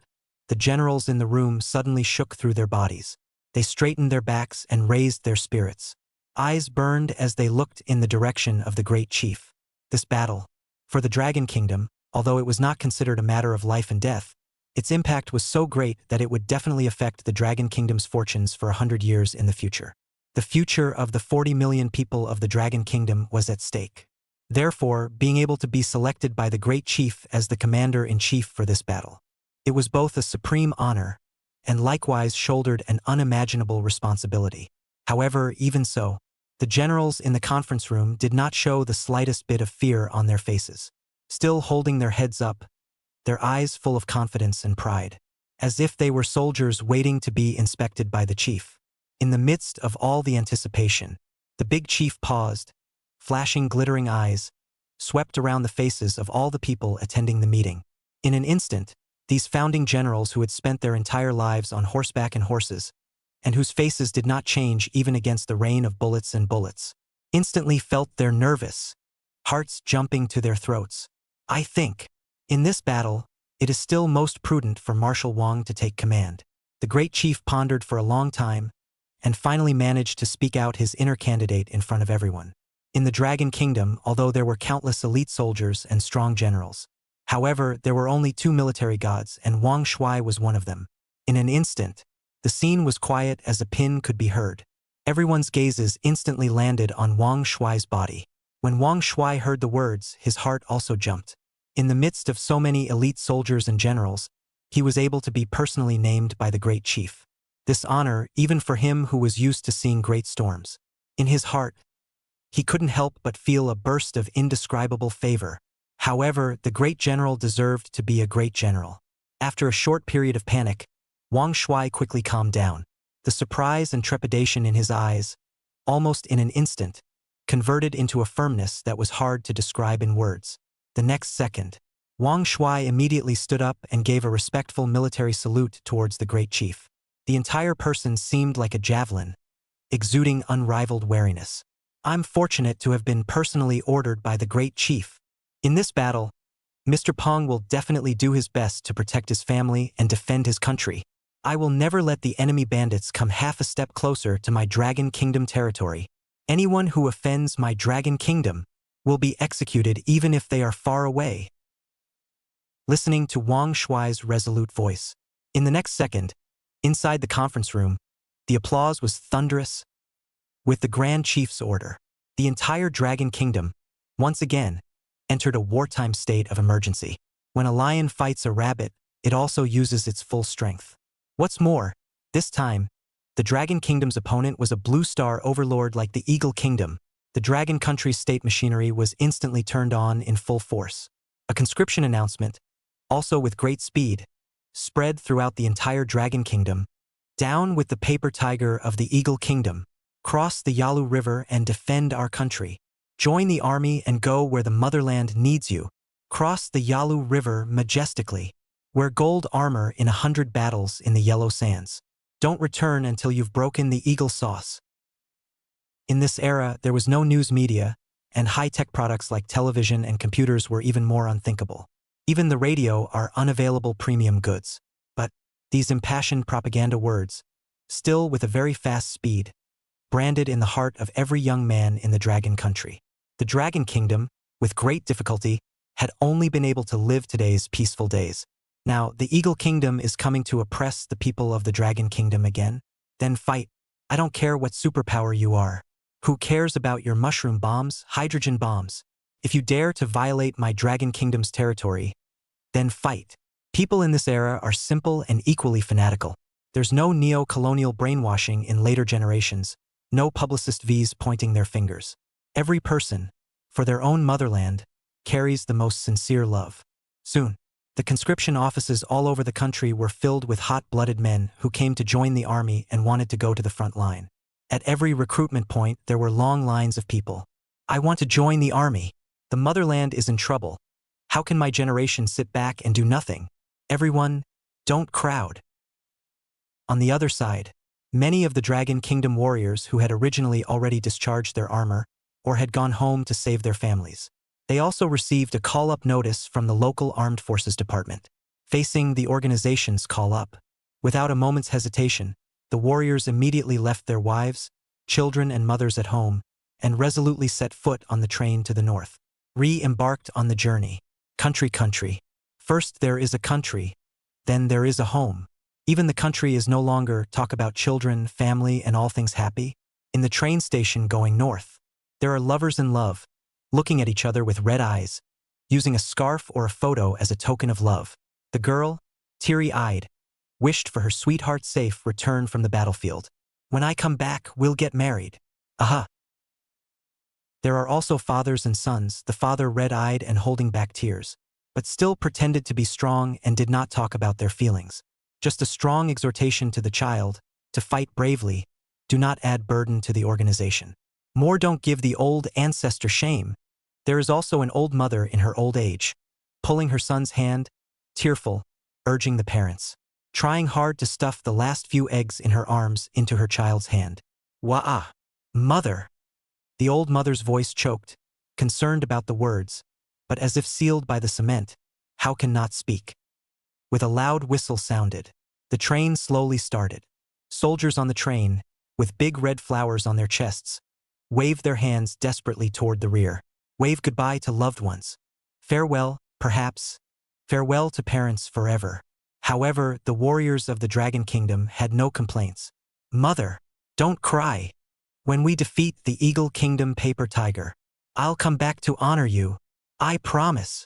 the generals in the room suddenly shook through their bodies. They straightened their backs and raised their spirits. Eyes burned as they looked in the direction of the Great Chief. This battle, for the Dragon Kingdom, although it was not considered a matter of life and death, its impact was so great that it would definitely affect the Dragon Kingdom's fortunes for 100 years in the future. The future of the 40 million people of the Dragon Kingdom was at stake. Therefore, being able to be selected by the Great Chief as the commander-in-chief for this battle, it was both a supreme honor and likewise shouldered an unimaginable responsibility. However, even so, the generals in the conference room did not show the slightest bit of fear on their faces, still holding their heads up, their eyes full of confidence and pride, as if they were soldiers waiting to be inspected by the chief. In the midst of all the anticipation, the big chief paused, flashing glittering eyes, swept around the faces of all the people attending the meeting. In an instant, these founding generals who had spent their entire lives on horseback and horses, and whose faces did not change even against the rain of bullets and bullets, instantly felt their nervous hearts jumping to their throats. I think, in this battle, it is still most prudent for Marshal Wang to take command. The Great Chief pondered for a long time, and finally managed to speak out his inner candidate in front of everyone. In the Dragon Kingdom, although there were countless elite soldiers and strong generals, however, there were only 2 military gods, and Wang Shuai was one of them. In an instant, the scene was quiet as a pin could be heard. Everyone's gazes instantly landed on Wang Shuai's body. When Wang Shuai heard the words, his heart also jumped. In the midst of so many elite soldiers and generals, he was able to be personally named by the Great Chief. This honor, even for him who was used to seeing great storms. In his heart, he couldn't help but feel a burst of indescribable favor. However, the great general deserved to be a great general. After a short period of panic, Wang Shuai quickly calmed down. The surprise and trepidation in his eyes, almost in an instant, converted into a firmness that was hard to describe in words. The next second, Wang Shuai immediately stood up and gave a respectful military salute towards the Great Chief. The entire person seemed like a javelin, exuding unrivaled wariness. I'm fortunate to have been personally ordered by the Great Chief. In this battle, Mr. Peng will definitely do his best to protect his family and defend his country. I will never let the enemy bandits come half a step closer to my Dragon Kingdom territory. Anyone who offends my Dragon Kingdom will be executed even if they are far away. Listening to Wang Shuai's resolute voice. In the next second, inside the conference room, the applause was thunderous. With the Grand Chief's order, the entire Dragon Kingdom, once again, entered a wartime state of emergency. When a lion fights a rabbit, it also uses its full strength. What's more, this time, the Dragon Kingdom's opponent was a blue star overlord like the Eagle Kingdom. The Dragon Country's state machinery was instantly turned on in full force. A conscription announcement, also with great speed, spread throughout the entire Dragon Kingdom, Down with the paper tiger of the Eagle Kingdom. Cross the Yalu River and defend our country. Join the army and go where the motherland needs you. Cross the Yalu River majestically. Wear gold armor in 100 battles in the yellow sands. Don't return until you've broken the eagle sauce. In this era, there was no news media, and high-tech products like television and computers were even more unthinkable. Even the radio are unavailable premium goods. But these impassioned propaganda words, still with a very fast speed, branded in the heart of every young man in the Dragon Country. The Dragon Kingdom, with great difficulty, had only been able to live today's peaceful days. Now, the Eagle Kingdom is coming to oppress the people of the Dragon Kingdom again? Then fight. I don't care what superpower you are. Who cares about your mushroom bombs, hydrogen bombs? If you dare to violate my Dragon Kingdom's territory, then fight. People in this era are simple and equally fanatical. There's no neo-colonial brainwashing in later generations, no publicist V's pointing their fingers. Every person, for their own motherland, carries the most sincere love. Soon, the conscription offices all over the country were filled with hot-blooded men who came to join the army and wanted to go to the front line. At every recruitment point, there were long lines of people. I want to join the army. The motherland is in trouble. How can my generation sit back and do nothing? Everyone, don't crowd. On the other side, many of the Dragon Kingdom warriors who had originally already discharged their armor or had gone home to save their families. They also received a call-up notice from the local Armed Forces Department. Facing the organization's call-up, without a moment's hesitation, the warriors immediately left their wives, children and mothers at home, and resolutely set foot on the train to the north. Re-embarked on the journey. Country. First there is a country, then there is a home. Even the country is no longer talk about children, family, and all things happy. In the train station going north, there are lovers in love, looking at each other with red eyes, using a scarf or a photo as a token of love. The girl, teary-eyed, wished for her sweetheart's safe return from the battlefield. When I come back, we'll get married. Aha. There are also fathers and sons, the father red-eyed and holding back tears, but still pretended to be strong and did not talk about their feelings. Just a strong exhortation to the child, to fight bravely, do not add burden to the organization. More don't give the old ancestor shame. There is also an old mother in her old age, pulling her son's hand, tearful, urging the parents, trying hard to stuff the last few eggs in her arms into her child's hand. Wah-ah, mother! The old mother's voice choked, concerned about the words, but as if sealed by the cement, how can not speak? With a loud whistle sounded, the train slowly started. Soldiers on the train, with big red flowers on their chests, waved their hands desperately toward the rear. Wave goodbye to loved ones. Farewell, perhaps. Farewell to parents forever. However, the warriors of the Dragon Kingdom had no complaints. Mother, don't cry. When we defeat the Eagle Kingdom paper tiger, I'll come back to honor you. I promise.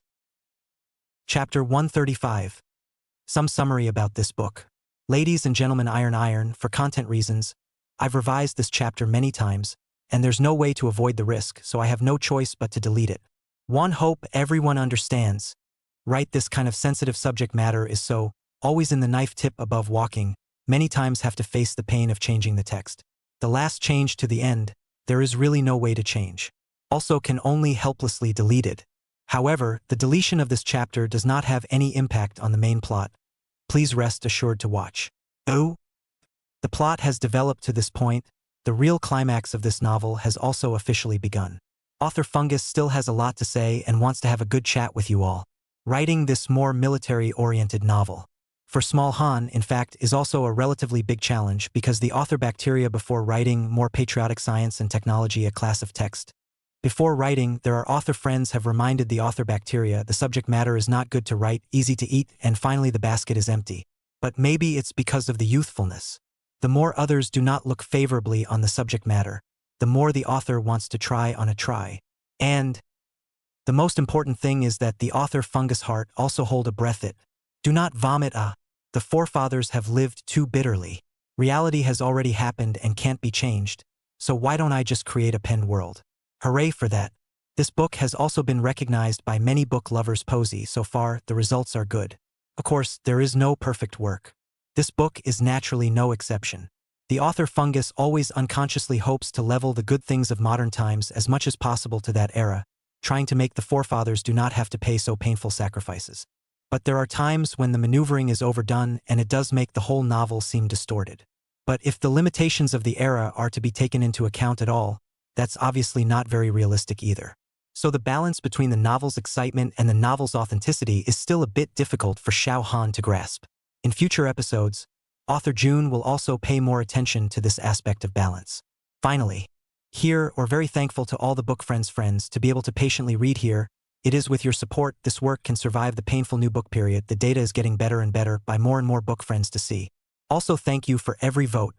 Chapter 135. Some summary about this book. Ladies and gentlemen, Iron, for content reasons, I've revised this chapter many times, and there's no way to avoid the risk, so I have no choice but to delete it. One hope everyone understands. Right, this kind of sensitive subject matter is so, always in the knife tip above walking, many times have to face the pain of changing the text. The last change to the end, there is really no way to change. Also can only helplessly delete it. However, the deletion of this chapter does not have any impact on the main plot. Please rest assured to watch. Oh? The plot has developed to this point. The real climax of this novel has also officially begun. Author Fungus still has a lot to say and wants to have a good chat with you all. Writing this more military-oriented novel. For Small Han, in fact, is also a relatively big challenge because the author bacteria before writing more patriotic science and technology a class of text. Before writing, there are author friends have reminded the author bacteria the subject matter is not good to write, easy to eat, and finally the basket is empty. But maybe it's because of the youthfulness. The more others do not look favorably on the subject matter, the more the author wants to try on a try. And the most important thing is that the author Fungus heart also hold a breath it. Do not vomit the forefathers have lived too bitterly. Reality has already happened and can't be changed, so why don't I just create a penned world? Hooray for that. This book has also been recognized by many book lovers. Posey. So far, the results are good. Of course, there is no perfect work. This book is naturally no exception. The author Fungus always unconsciously hopes to level the good things of modern times as much as possible to that era, trying to make the forefathers do not have to pay so painful sacrifices. But there are times when the maneuvering is overdone and it does make the whole novel seem distorted. But if the limitations of the era are to be taken into account at all, that's obviously not very realistic either. So the balance between the novel's excitement and the novel's authenticity is still a bit difficult for Xiao Han to grasp. In future episodes, author June will also pay more attention to this aspect of balance. Finally, here, or very thankful to all the book friends to be able to patiently read here. It is with your support this work can survive the painful new book period. The data is getting better and better by more and more book friends to see. Also thank you for every vote,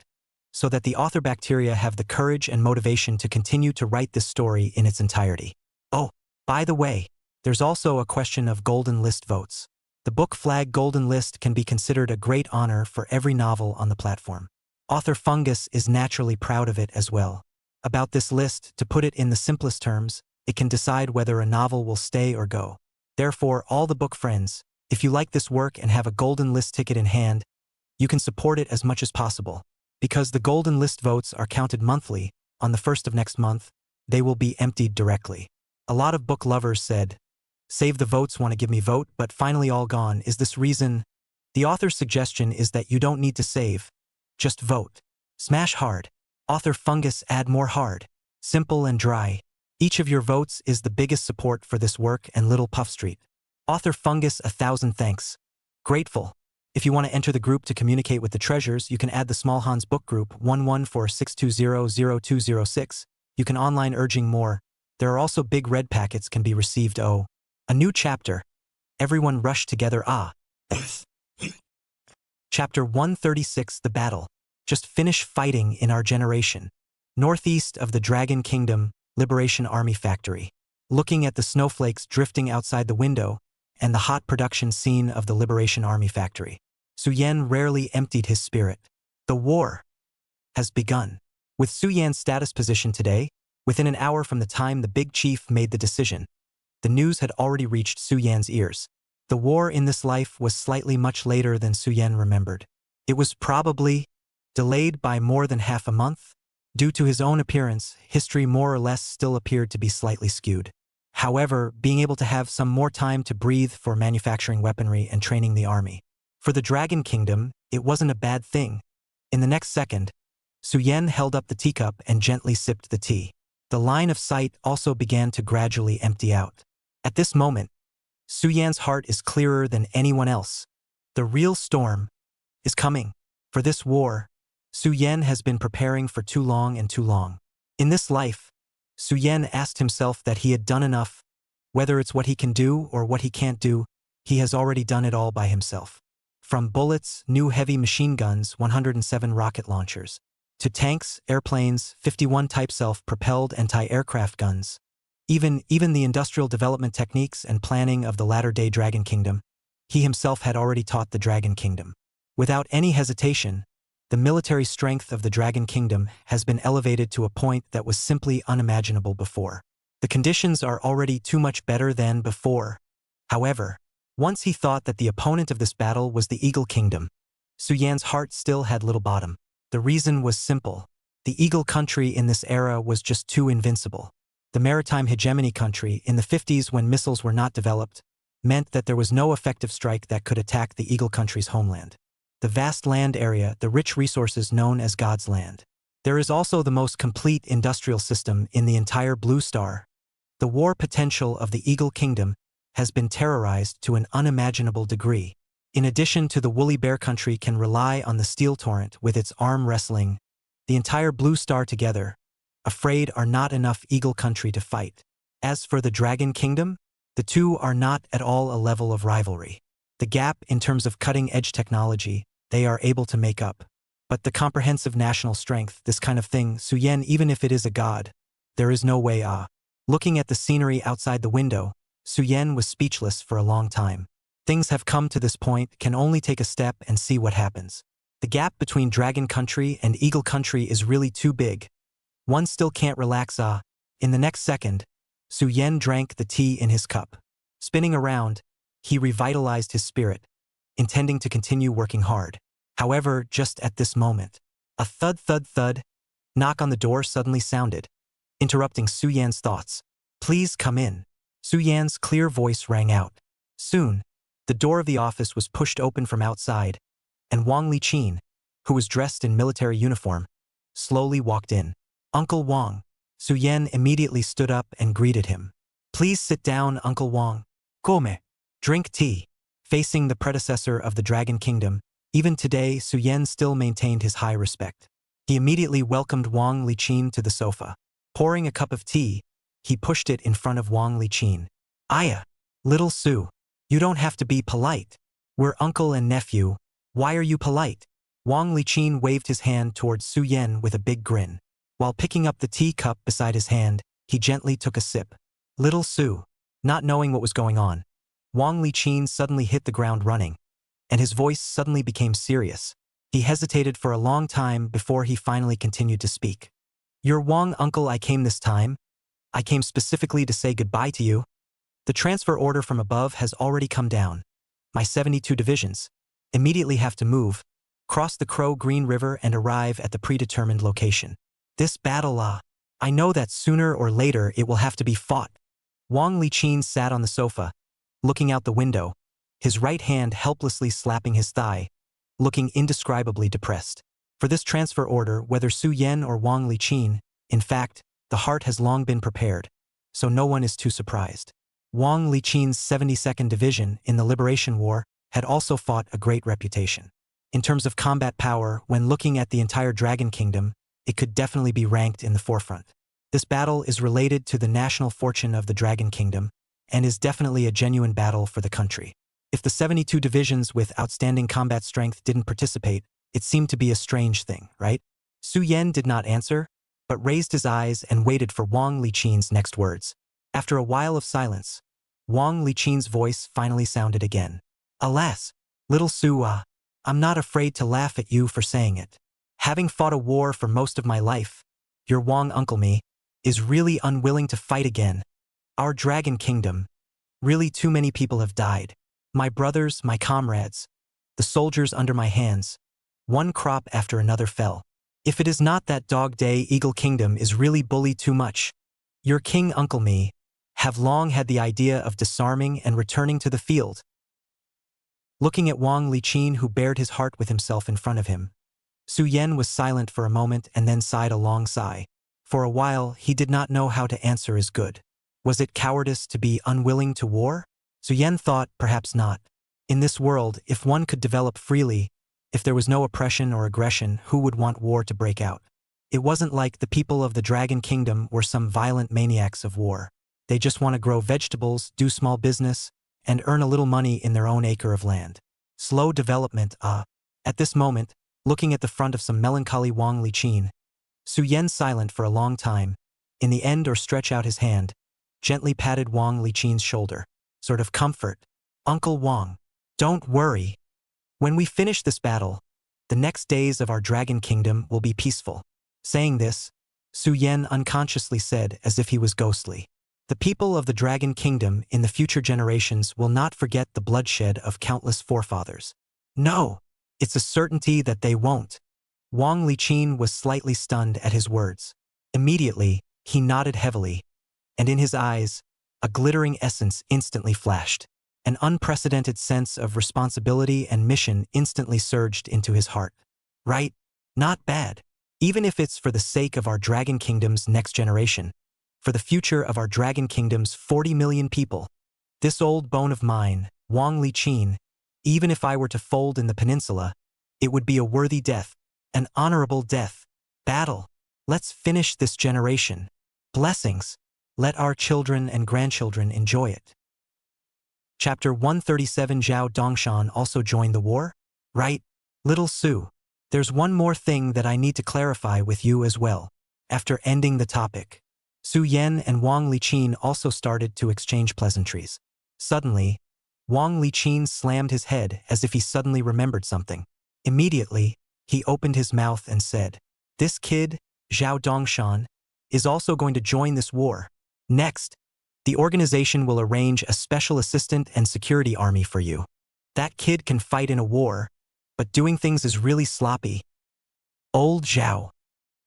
so that the author bacteria have the courage and motivation to continue to write this story in its entirety. Oh, by the way, there's also a question of Golden List votes. The book flag Golden List can be considered a great honor for every novel on the platform. Author Fungus is naturally proud of it as well. About this list, to put it in the simplest terms, it can decide whether a novel will stay or go. Therefore, all the book friends, if you like this work and have a Golden List ticket in hand, you can support it as much as possible. Because the Golden List votes are counted monthly, on the 1st of next month, they will be emptied directly. A lot of book lovers said, "Save the votes, want to give me vote, but finally all gone. Is this reason?" The author's suggestion is that you don't need to save, just vote. Smash hard. Author Fungus add more hard. Simple and dry. Each of your votes is the biggest support for this work and Little Puff Street. Author Fungus 1,000 thanks. Grateful. If you want to enter the group to communicate with the treasures, you can add the Small Hans book group 11462000206. You can online urging more. There are also big red packets can be received. Oh, a new chapter. Everyone rush together. Chapter 136 The Battle. Just finish fighting in our generation. Northeast of the Dragon Kingdom, Liberation Army Factory. Looking at the snowflakes drifting outside the window and the hot production scene of the Liberation Army Factory, Su-Yen rarely emptied his spirit. The war has begun. With Su-Yan's status position today, within an hour from the time the big chief made the decision, the news had already reached Su-Yan's ears. The war in this life was slightly much later than Su-Yen remembered. It was probably delayed by more than half a month. Due to his own appearance, history more or less still appeared to be slightly skewed. However, being able to have some more time to breathe for manufacturing weaponry and training the army. For the Dragon Kingdom, it wasn't a bad thing. In the next second, Su-Yen held up the teacup and gently sipped the tea. The line of sight also began to gradually empty out. At this moment, Su-Yan's heart is clearer than anyone else. The real storm is coming. For this war, Su-Yen has been preparing for too long and too long. In this life, Su-Yen asked himself that he had done enough. Whether it's what he can do or what he can't do, he has already done it all by himself. From bullets, new heavy machine guns, 107 rocket launchers, to tanks, airplanes, 51 type self-propelled anti-aircraft guns. Even the industrial development techniques and planning of the latter-day Dragon Kingdom, he himself had already taught the Dragon Kingdom. Without any hesitation, the military strength of the Dragon Kingdom has been elevated to a point that was simply unimaginable before. The conditions are already too much better than before. However, once he thought that the opponent of this battle was the Eagle Kingdom, Su-Yan's heart still had little bottom. The reason was simple. The Eagle country in this era was just too invincible. The maritime hegemony country in the 50s, when missiles were not developed, meant that there was no effective strike that could attack the Eagle country's homeland. The vast land area, the rich resources known as God's land. There is also the most complete industrial system in the entire Blue Star. The war potential of the Eagle Kingdom has been terrorized to an unimaginable degree. In addition to the Woolly Bear country can rely on the Steel Torrent with its arm wrestling, the entire Blue Star together, afraid are not enough Eagle country to fight. As for the Dragon Kingdom, the two are not at all a level of rivalry. The gap in terms of cutting-edge technology, they are able to make up. But the comprehensive national strength, this kind of thing, Su-Yen, even if it is a god, there is no way. Looking at the scenery outside the window, Su-Yen was speechless for a long time. Things have come to this point, can only take a step and see what happens. The gap between Dragon Country and Eagle Country is really too big. One still can't relax. In the next second, Su-Yen drank the tea in his cup. Spinning around, he revitalized his spirit, intending to continue working hard. However, just at this moment, a thud thud thud knock on the door suddenly sounded, interrupting Su Yan's thoughts. Please come in. Su Yan's clear voice rang out. Soon, the door of the office was pushed open from outside, and Wang Liqin, who was dressed in military uniform, slowly walked in. Uncle Wang. Su Yan immediately stood up and greeted him. Please sit down, Uncle Wang. Come. Drink tea. Facing the predecessor of the Dragon Kingdom, even today Su Yan still maintained his high respect. He immediately welcomed Wang Liqin to the sofa. Pouring a cup of tea, he pushed it in front of Wang Liqin. Aya, little Su, you don't have to be polite. We're uncle and nephew. Why are you polite? Wang Liqin waved his hand towards Su Yan with a big grin. While picking up the tea cup beside his hand, he gently took a sip. Little Su, not knowing what was going on, Wang Liqin suddenly hit the ground running, and his voice suddenly became serious. He hesitated for a long time before he finally continued to speak. Your Wang uncle, I came this time. I came specifically to say goodbye to you. The transfer order from above has already come down. My 72 divisions immediately have to move, cross the Crow-Green River and arrive at the predetermined location. This battle, I know that sooner or later it will have to be fought. Wang Liqin sat on the sofa, looking out the window, his right hand helplessly slapping his thigh, looking indescribably depressed. For this transfer order, whether Su Yan or Wang Liqin, in fact, the heart has long been prepared, so no one is too surprised. Wang Liqin's 72nd Division in the Liberation War had also fought a great reputation. In terms of combat power, when looking at the entire Dragon Kingdom, it could definitely be ranked in the forefront. This battle is related to the national fortune of the Dragon Kingdom, and is definitely a genuine battle for the country. If the 72 divisions with outstanding combat strength didn't participate, it seemed to be a strange thing, right? Su Yan did not answer, but raised his eyes and waited for Wang Liqin's next words. After a while of silence, Wang Liqin's voice finally sounded again. Alas, little Su, I'm not afraid to laugh at you for saying it. Having fought a war for most of my life, your Wang uncle me is really unwilling to fight again. Our Dragon Kingdom, really too many people have died. My brothers, my comrades, the soldiers under my hands, one crop after another fell. If it is not that Dog Day Eagle Kingdom is really bullied too much, your king uncle me have long had the idea of disarming and returning to the field. Looking at Wang Liqin, who bared his heart with himself in front of him, Su Yan was silent for a moment and then sighed a long sigh. For a while, he did not know how to answer as good. Was it cowardice to be unwilling to war? Su Yan thought, perhaps not. In this world, if one could develop freely, if there was no oppression or aggression, who would want war to break out? It wasn't like the people of the Dragon Kingdom were some violent maniacs of war. They just want to grow vegetables, do small business, and earn a little money in their own acre of land. Slow development, At this moment, looking at the front of some melancholy Wang Liqin, Su Yan silent for a long time, in the end or stretch out his hand, gently patted Wang Liqin's shoulder. Sort of comfort. Uncle Wang, don't worry. When we finish this battle, the next days of our Dragon Kingdom will be peaceful. Saying this, Su Yan unconsciously said as if he was ghostly. The people of the Dragon Kingdom in the future generations will not forget the bloodshed of countless forefathers. No, it's a certainty that they won't. Wang Liqin was slightly stunned at his words. Immediately, he nodded heavily, and in his eyes, a glittering essence instantly flashed. An unprecedented sense of responsibility and mission instantly surged into his heart. Right? Not bad. Even if it's for the sake of our Dragon Kingdom's next generation, for the future of our Dragon Kingdom's 40 million people. This old bone of mine, Wang Liqin, even if I were to fold in the peninsula, it would be a worthy death. An honorable death. Battle. Let's finish this generation. Blessings. Let our children and grandchildren enjoy it. Chapter 137. Zhao Dongshan also joined the war? Right, little Su. There's one more thing that I need to clarify with you as well. After ending the topic, Su Yan and Wang Liqin also started to exchange pleasantries. Suddenly, Wang Liqin slammed his head as if he suddenly remembered something. Immediately, he opened his mouth and said, This kid, Zhao Dongshan, is also going to join this war. Next, the organization will arrange a special assistant and security army for you. That kid can fight in a war, but doing things is really sloppy. Old Zhao.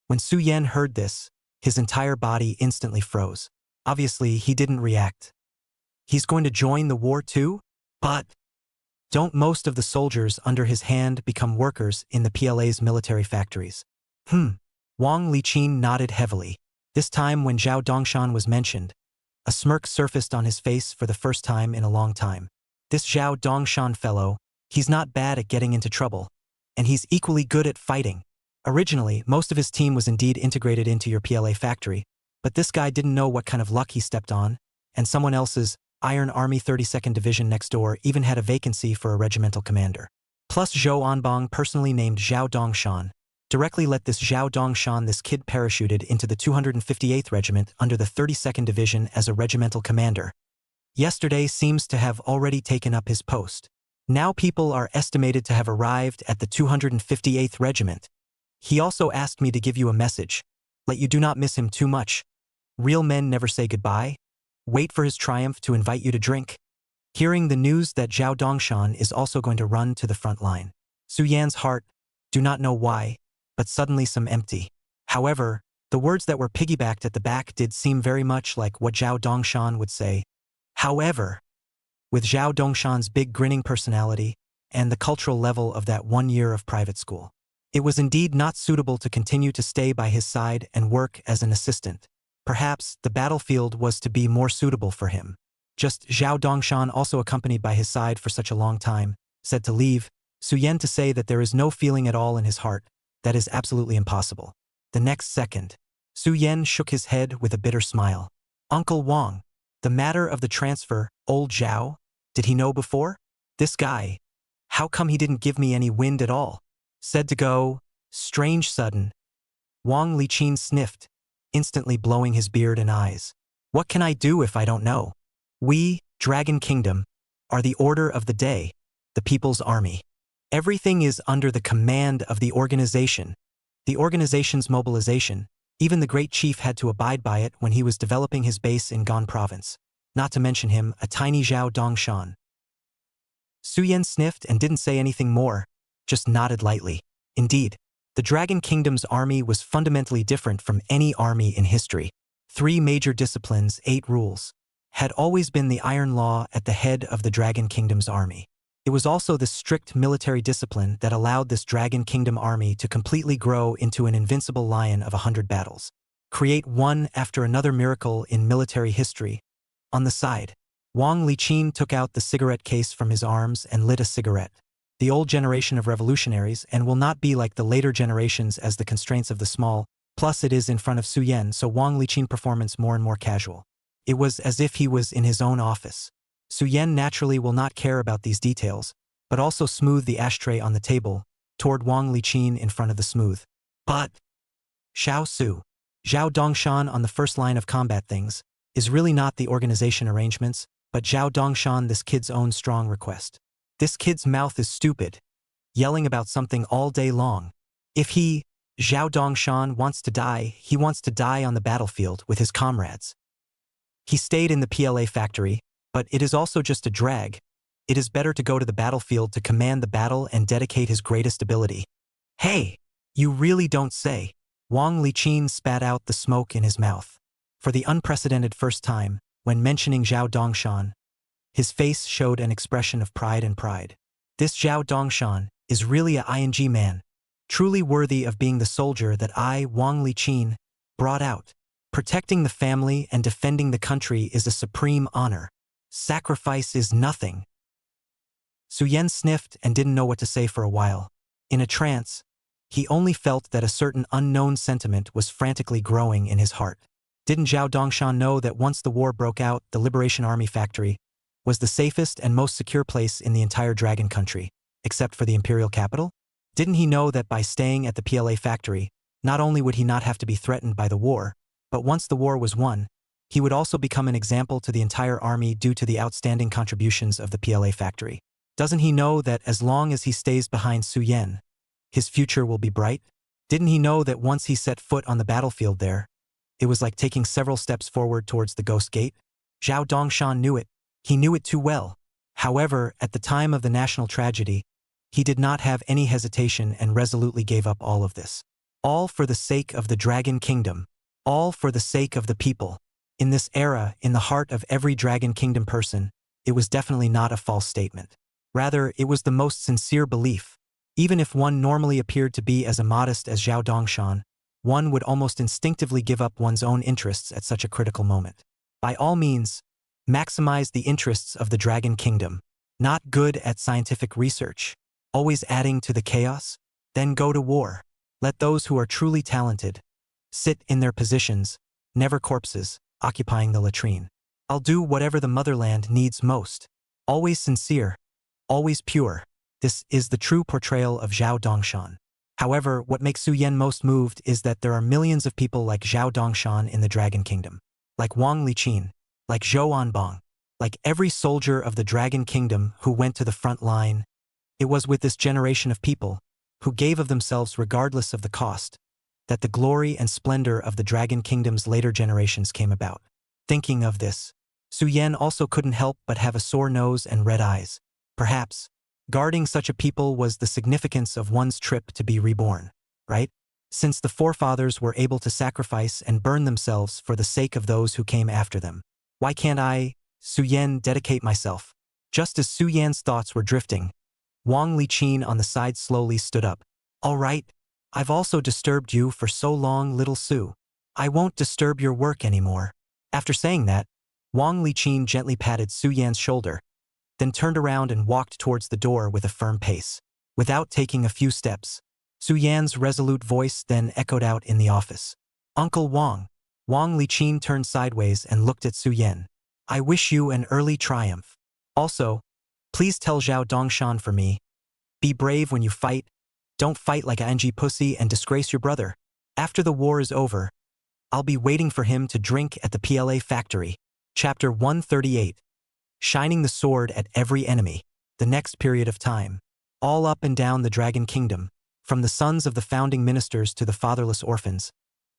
When Su Yan heard this, his entire body instantly froze. Obviously, he didn't react. He's going to join the war too? But don't most of the soldiers under his hand become workers in the PLA's military factories? Wang Liqin nodded heavily. This time when Zhao Dongshan was mentioned, a smirk surfaced on his face for the first time in a long time. This Zhao Dongshan fellow, he's not bad at getting into trouble, and he's equally good at fighting. Originally, most of his team was indeed integrated into your PLA factory, but this guy didn't know what kind of luck he stepped on, and someone else's Iron Army 32nd Division next door even had a vacancy for a regimental commander. Plus Zhou Anbang personally named Zhao Dongshan, directly let this Zhao Dongshan, this kid, parachuted into the 258th Regiment under the 32nd Division as a regimental commander. Yesterday seems to have already taken up his post. Now people are estimated to have arrived at the 258th Regiment. He also asked me to give you a message. Let you do not miss him too much. Real men never say goodbye. Wait for his triumph to invite you to drink. Hearing the news that Zhao Dongshan is also going to run to the front line, Su Yan's heart, do not know why, but suddenly some empty. However, the words that were piggybacked at the back did seem very much like what Zhao Dongshan would say. However, with Zhao Dongshan's big grinning personality and the cultural level of that 1 year of private school, it was indeed not suitable to continue to stay by his side and work as an assistant. Perhaps the battlefield was to be more suitable for him. Just Zhao Dongshan, also accompanied by his side for such a long time, said to leave, Su Yan to say that there is no feeling at all in his heart. That is absolutely impossible. The next second, Su Yan shook his head with a bitter smile. Uncle Wang, the matter of the transfer, old Zhao, did he know before? This guy, how come he didn't give me any wind at all? Said to go, strange sudden. Wang Liqin sniffed, instantly blowing his beard and eyes. What can I do if I don't know? We, Dragon Kingdom, are the order of the day, the People's Army. Everything is under the command of the organization. The organization's mobilization, even the great chief had to abide by it when he was developing his base in Gan province, not to mention him, a tiny Zhao Dongshan. Su Yan sniffed and didn't say anything more, just nodded lightly. Indeed, the Dragon Kingdom's army was fundamentally different from any army in history. 3 major disciplines, 8 rules, had always been the iron law at the head of the Dragon Kingdom's army. It was also the strict military discipline that allowed this Dragon Kingdom army to completely grow into an invincible lion of 100 battles. Create one after another miracle in military history. On the side, Wang Liqin took out the cigarette case from his arms and lit a cigarette. The old generation of revolutionaries and will not be like the later generations as the constraints of the small, plus it is in front of Su Yan, so Wang Liqin performance more and more casual. It was as if he was in his own office. Su Yan naturally will not care about these details, but also smoothed the ashtray on the table, toward Wang Liqin in front of the smooth. But Xiao Su, Zhao Dongshan on the first line of combat things, is really not the organization arrangements, but Zhao Dongshan, this kid's own strong request. This kid's mouth is stupid, yelling about something all day long. If he, Zhao Dongshan, wants to die, he wants to die on the battlefield with his comrades. He stayed in the PLA factory, but it is also just a drag. It is better to go to the battlefield to command the battle and dedicate his greatest ability. Hey, you really don't say. Wang Liqin spat out the smoke in his mouth. For the unprecedented first time, when mentioning Zhao Dongshan, his face showed an expression of pride and pride. This Zhao Dongshan is really a ING man, truly worthy of being the soldier that I, Wang Liqin, brought out. Protecting the family and defending the country is a supreme honor. Sacrifice is nothing. Su Yan sniffed and didn't know what to say for a while. In a trance, he only felt that a certain unknown sentiment was frantically growing in his heart. Didn't Zhao Dongshan know that once the war broke out, the Liberation Army factory was the safest and most secure place in the entire Dragon Country, except for the imperial capital? Didn't he know that by staying at the PLA factory, not only would he not have to be threatened by the war, but once the war was won, he would also become an example to the entire army due to the outstanding contributions of the PLA factory? Doesn't he know that as long as he stays behind Su Yan, his future will be bright? Didn't he know that once he set foot on the battlefield there, it was like taking several steps forward towards the Ghost Gate? Zhao Dongshan knew it. He knew it too well. However, at the time of the national tragedy, He did not have any hesitation and resolutely gave up all of this. All for the sake of the Dragon Kingdom. All for the sake of the people. In this era, in the heart of every Dragon Kingdom person, it was definitely not a false statement. Rather, it was the most sincere belief. Even if one normally appeared to be as immodest as Zhao Dongshan, one would almost instinctively give up one's own interests at such a critical moment. By all means, maximize the interests of the Dragon Kingdom. Not good at scientific research, always adding to the chaos? Then go to war. Let those who are truly talented sit in their positions, never corpses, occupying the latrine. I'll do whatever the motherland needs most. Always sincere, always pure. This is the true portrayal of Zhao Dongshan. However, what makes Su Yan most moved is that there are millions of people like Zhao Dongshan in the Dragon Kingdom. Like Wang Liqin, like Zhou Anbang, like every soldier of the Dragon Kingdom who went to the front line. It was with this generation of people, who gave of themselves regardless of the cost, that the glory and splendor of the Dragon Kingdom's later generations came about. Thinking of this, Su Yan also couldn't help but have a sore nose and red eyes. Perhaps, guarding such a people was the significance of one's trip to be reborn, right? Since the forefathers were able to sacrifice and burn themselves for the sake of those who came after them. Why can't I, Su Yan, dedicate myself? Just as Su Yan's thoughts were drifting, Wang Liqin on the side slowly stood up. All right, I've also disturbed you for so long, little Su. I won't disturb your work anymore. After saying that, Wang Liqin gently patted Su Yan's shoulder, then turned around and walked towards the door with a firm pace. Without taking a few steps, Su Yan's resolute voice then echoed out in the office. Uncle Wang. Wang Liqin turned sideways and looked at Su Yan. I wish you an early triumph. Also, please tell Zhao Dongshan for me. Be brave when you fight. Don't fight like a NG pussy and disgrace your brother. After the war is over, I'll be waiting for him to drink at the PLA factory. Chapter 138. Shining the sword at every enemy. The next period of time. All up and down the Dragon Kingdom, from the sons of the founding ministers to the fatherless orphans,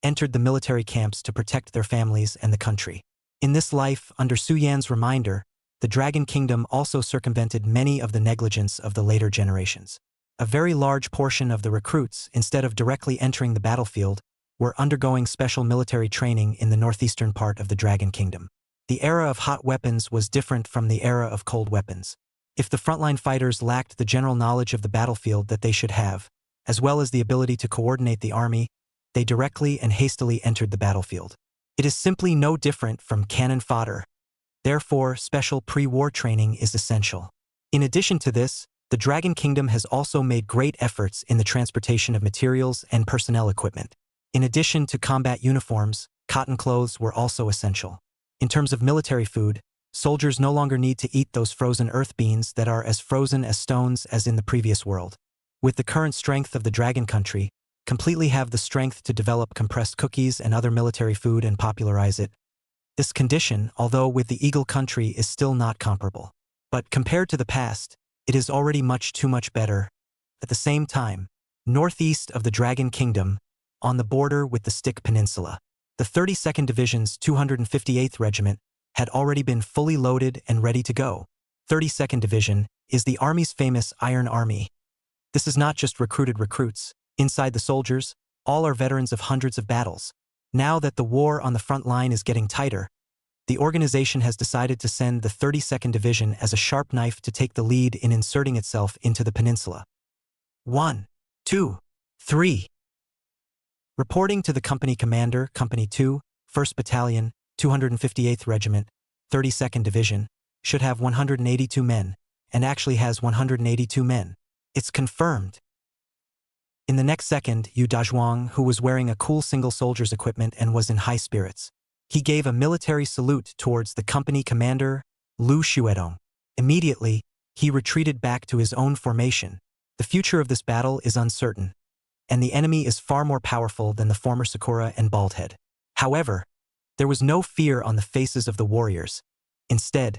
entered the military camps to protect their families and the country. In this life, under Su Yan's reminder, the Dragon Kingdom also circumvented many of the negligence of the later generations. A very large portion of the recruits, instead of directly entering the battlefield, were undergoing special military training in the northeastern part of the Dragon Kingdom. The era of hot weapons was different from the era of cold weapons. If the frontline fighters lacked the general knowledge of the battlefield that they should have, as well as the ability to coordinate the army, they directly and hastily entered the battlefield. It is simply no different from cannon fodder. Therefore, special pre-war training is essential. In addition to this, the Dragon Kingdom has also made great efforts in the transportation of materials and personnel equipment. In addition to combat uniforms, cotton clothes were also essential. In terms of military food, soldiers no longer need to eat those frozen earth beans that are as frozen as stones as in the previous world. With the current strength of the Dragon Country, completely have the strength to develop compressed cookies and other military food and popularize it. This condition, although with the Eagle Country, is still not comparable. But compared to the past, it is already too much better. At the same time, northeast of the Dragon Kingdom, on the border with the Stick Peninsula, the 32nd Division's 258th Regiment had already been fully loaded and ready to go. 32nd Division is the Army's famous Iron Army. This is not just recruited recruits. Inside the soldiers, all are veterans of hundreds of battles. Now that the war on the front line is getting tighter, the organization has decided to send the 32nd Division as a sharp knife to take the lead in inserting itself into the peninsula. 1, 2, 3. Reporting to the company commander, Company 2, 1st Battalion, 258th Regiment, 32nd Division, should have 182 men, and actually has 182 men. It's confirmed. In the next second, Yu Dazhuang, who was wearing a cool single soldier's equipment and was in high spirits, he gave a military salute towards the company commander, Lu Xuedong. Immediately, he retreated back to his own formation. The future of this battle is uncertain, and the enemy is far more powerful than the former Sakura and Baldhead. However, there was no fear on the faces of the warriors. Instead,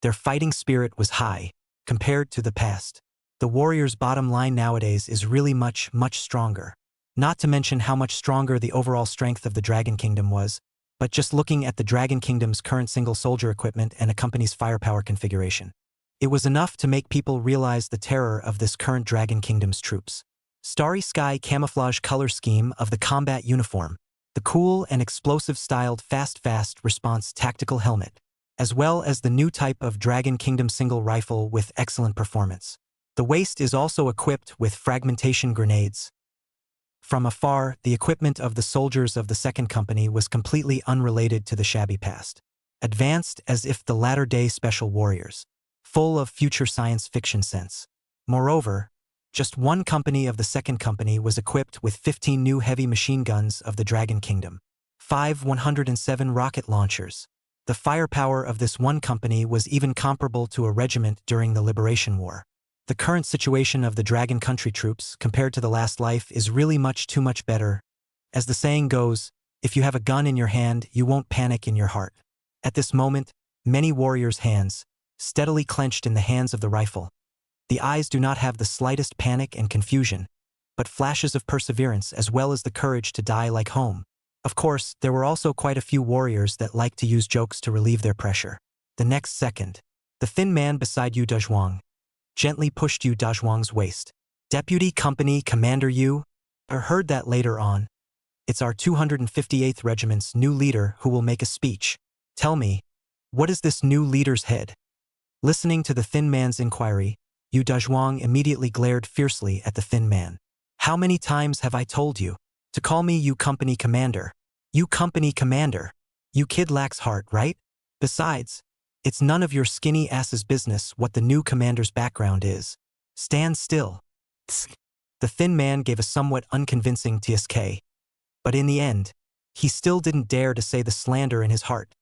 their fighting spirit was high, compared to the past. The warriors' bottom line nowadays is really much stronger. Not to mention how much stronger the overall strength of the Dragon Kingdom was, but just looking at the Dragon Kingdom's current single soldier equipment and a company's firepower configuration. It was enough to make people realize the terror of this current Dragon Kingdom's troops. Starry sky camouflage color scheme of the combat uniform, the cool and explosive-styled fast response tactical helmet, as well as the new type of Dragon Kingdom single rifle with excellent performance. The waist is also equipped with fragmentation grenades. From afar, the equipment of the soldiers of the second company was completely unrelated to the shabby past. Advanced as if the latter-day special warriors, full of future science fiction sense. Moreover, just one company of the second company was equipped with 15 new heavy machine guns of the Dragon Kingdom, 5 107 rocket launchers. The firepower of this one company was even comparable to a regiment during the Liberation War. The current situation of the Dragon Country troops compared to the last life is really too much better. As the saying goes, if you have a gun in your hand, you won't panic in your heart. At this moment, many warriors' hands, steadily clenched in the hands of the rifle. The eyes do not have the slightest panic and confusion, but flashes of perseverance as well as the courage to die like home. Of course, there were also quite a few warriors that liked to use jokes to relieve their pressure. The next second, the thin man beside Yu Dezhuang gently pushed Yu Dezhuang's waist. Deputy Company Commander Yu, I heard that later on. It's our 258th Regiment's new leader who will make a speech. Tell me, what is this new leader's head? Listening to the thin man's inquiry, Yu Dezhuang immediately glared fiercely at the thin man. How many times have I told you to call me Yu Company Commander? Yu Company Commander. You kid lacks heart, right? Besides, it's none of your skinny ass's business what the new commander's background is. Stand still. Tsk. The thin man gave a somewhat unconvincing tsk. But in the end, he still didn't dare to say the slander in his heart.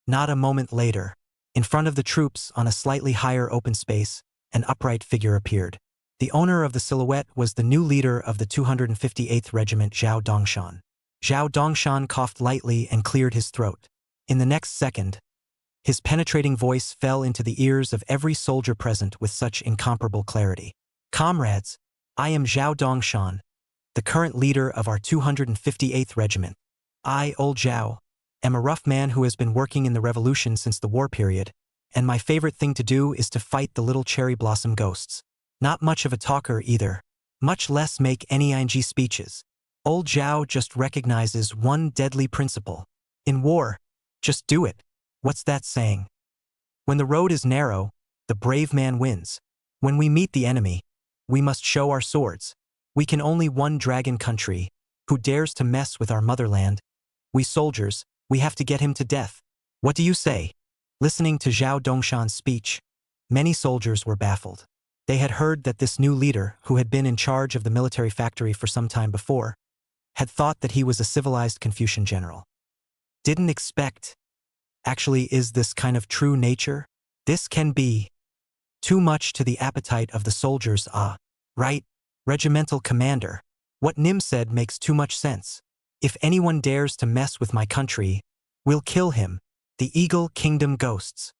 Not a moment later, in front of the troops on a slightly higher open space, an upright figure appeared. The owner of the silhouette was the new leader of the 258th Regiment, Zhao Dongshan. Zhao Dongshan coughed lightly and cleared his throat. In the next second, his penetrating voice fell into the ears of every soldier present with such incomparable clarity. Comrades, I am Zhao Dongshan, the current leader of our 258th Regiment. I, old Zhao, am a rough man who has been working in the revolution since the war period, and my favorite thing to do is to fight the little cherry blossom ghosts. Not much of a talker either, much less make any ing speeches. Old Zhao just recognizes one deadly principle. In war, just do it. What's that saying? When the road is narrow, the brave man wins. When we meet the enemy, we must show our swords. We can only one Dragon Country. Who dares to mess with our motherland? We soldiers, we have to get him to death. What do you say? Listening to Zhao Dongshan's speech, many soldiers were baffled. They had heard that this new leader, who had been in charge of the military factory for some time before, had thought that he was a civilized Confucian general. Didn't expect. Actually, is this kind of true nature? This can be too much to the appetite of the soldiers, right? Regimental commander. What Nim said makes too much sense. If anyone dares to mess with my country, we'll kill him. The Eagle Kingdom ghosts.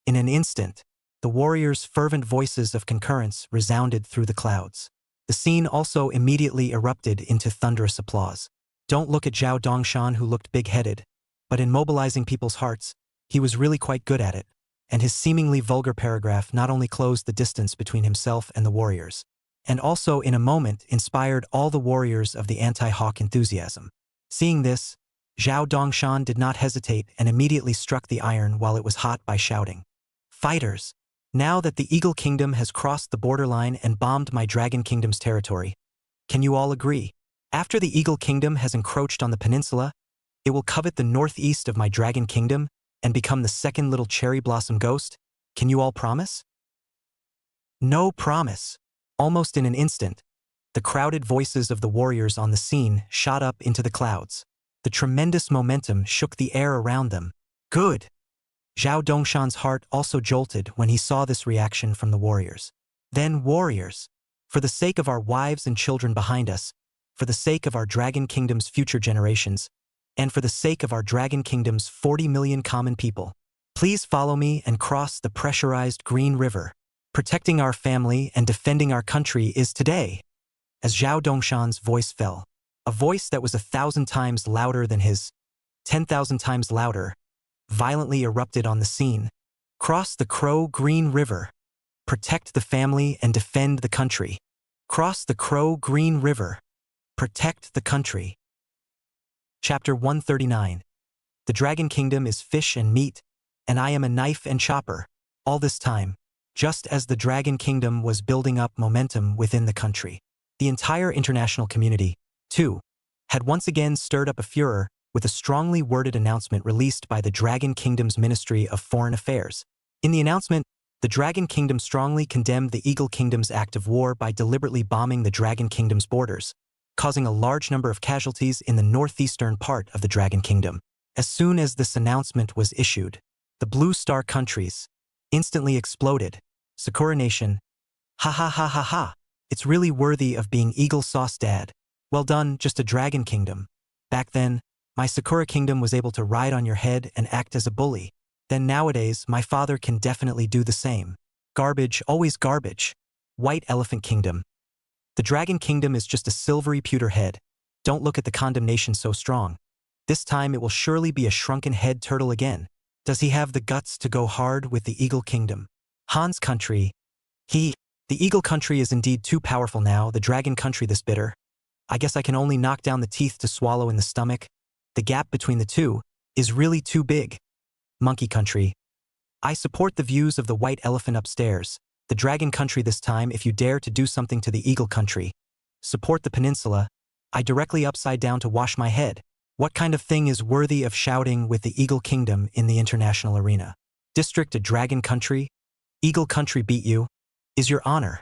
In an instant, the warriors' fervent voices of concurrence resounded through the clouds. The scene also immediately erupted into thunderous applause. Don't look at Zhao Dongshan, who looked big-headed, but in mobilizing people's hearts, he was really quite good at it, and his seemingly vulgar paragraph not only closed the distance between himself and the warriors, and also in a moment inspired all the warriors of the anti-hawk enthusiasm. Seeing this, Zhao Dongshan did not hesitate and immediately struck the iron while it was hot by shouting, "Fighters! Now that the Eagle Kingdom has crossed the borderline and bombed my Dragon Kingdom's territory, can you all agree? After the Eagle Kingdom has encroached on the peninsula, it will covet the northeast of my Dragon Kingdom and become the second little cherry blossom ghost? Can you all promise?" No promise. Almost in an instant, the crowded voices of the warriors on the scene shot up into the clouds. The tremendous momentum shook the air around them. Good. Zhao Dongshan's heart also jolted when he saw this reaction from the warriors. Then warriors, for the sake of our wives and children behind us, for the sake of our Dragon Kingdom's future generations, and for the sake of our Dragon Kingdom's 40 million common people, please follow me and cross the pressurized Green River. Protecting our family and defending our country is today. As Zhao Dongshan's voice fell, a voice that was 1,000 times louder than his, 10,000 times louder, violently erupted on the scene. Cross the Crow Green River. Protect the family and defend the country. Cross the Crow Green River. Protect the country. Chapter 139. The Dragon Kingdom is fish and meat, and I am a knife and chopper. All this time, just as the Dragon Kingdom was building up momentum within the country, the entire international community, too, had once again stirred up a furor with a strongly worded announcement released by the Dragon Kingdom's Ministry of Foreign Affairs. In the announcement, the Dragon Kingdom strongly condemned the Eagle Kingdom's act of war by deliberately bombing the Dragon Kingdom's borders, causing a large number of casualties in the northeastern part of the Dragon Kingdom. As soon as this announcement was issued, the Blue Star countries instantly exploded. Sakura Nation, ha ha ha ha ha, it's really worthy of being Eagle Sauce Dad. Well done, just a Dragon Kingdom. Back then, my Sakura Kingdom was able to ride on your head and act as a bully. Then nowadays, my father can definitely do the same. Garbage, always garbage. White Elephant Kingdom. The Dragon Kingdom is just a silvery pewter head. Don't look at the condemnation so strong. This time it will surely be a shrunken head turtle again. Does he have the guts to go hard with the Eagle Kingdom? Han's country. The Eagle country is indeed too powerful now, the Dragon country this bitter. I guess I can only knock down the teeth to swallow in the stomach. The gap between the two is really too big. Monkey country. I support the views of the white elephant upstairs. The Dragon country this time, if you dare to do something to the Eagle country. Support the peninsula. I directly upside down to wash my head. What kind of thing is worthy of shouting with the Eagle Kingdom in the international arena? District a Dragon country? Eagle country beat you? Is your honor?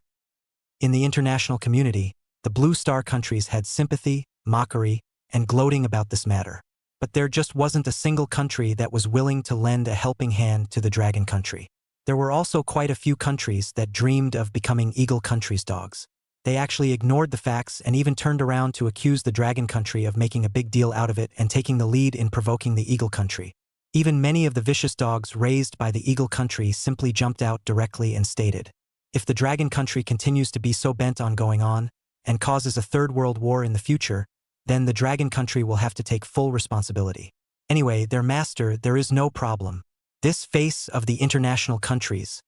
In the international community, the Blue Star countries had sympathy, mockery, and gloating about this matter. But there just wasn't a single country that was willing to lend a helping hand to the Dragon country. There were also quite a few countries that dreamed of becoming Eagle country's dogs. They actually ignored the facts and even turned around to accuse the Dragon country of making a big deal out of it and taking the lead in provoking the Eagle country. Even many of the vicious dogs raised by the Eagle country simply jumped out directly and stated, if the Dragon country continues to be so bent on going on and causes a third world war in the future, then the Dragon country will have to take full responsibility. Anyway, their master, there is no problem. This face of the international countries,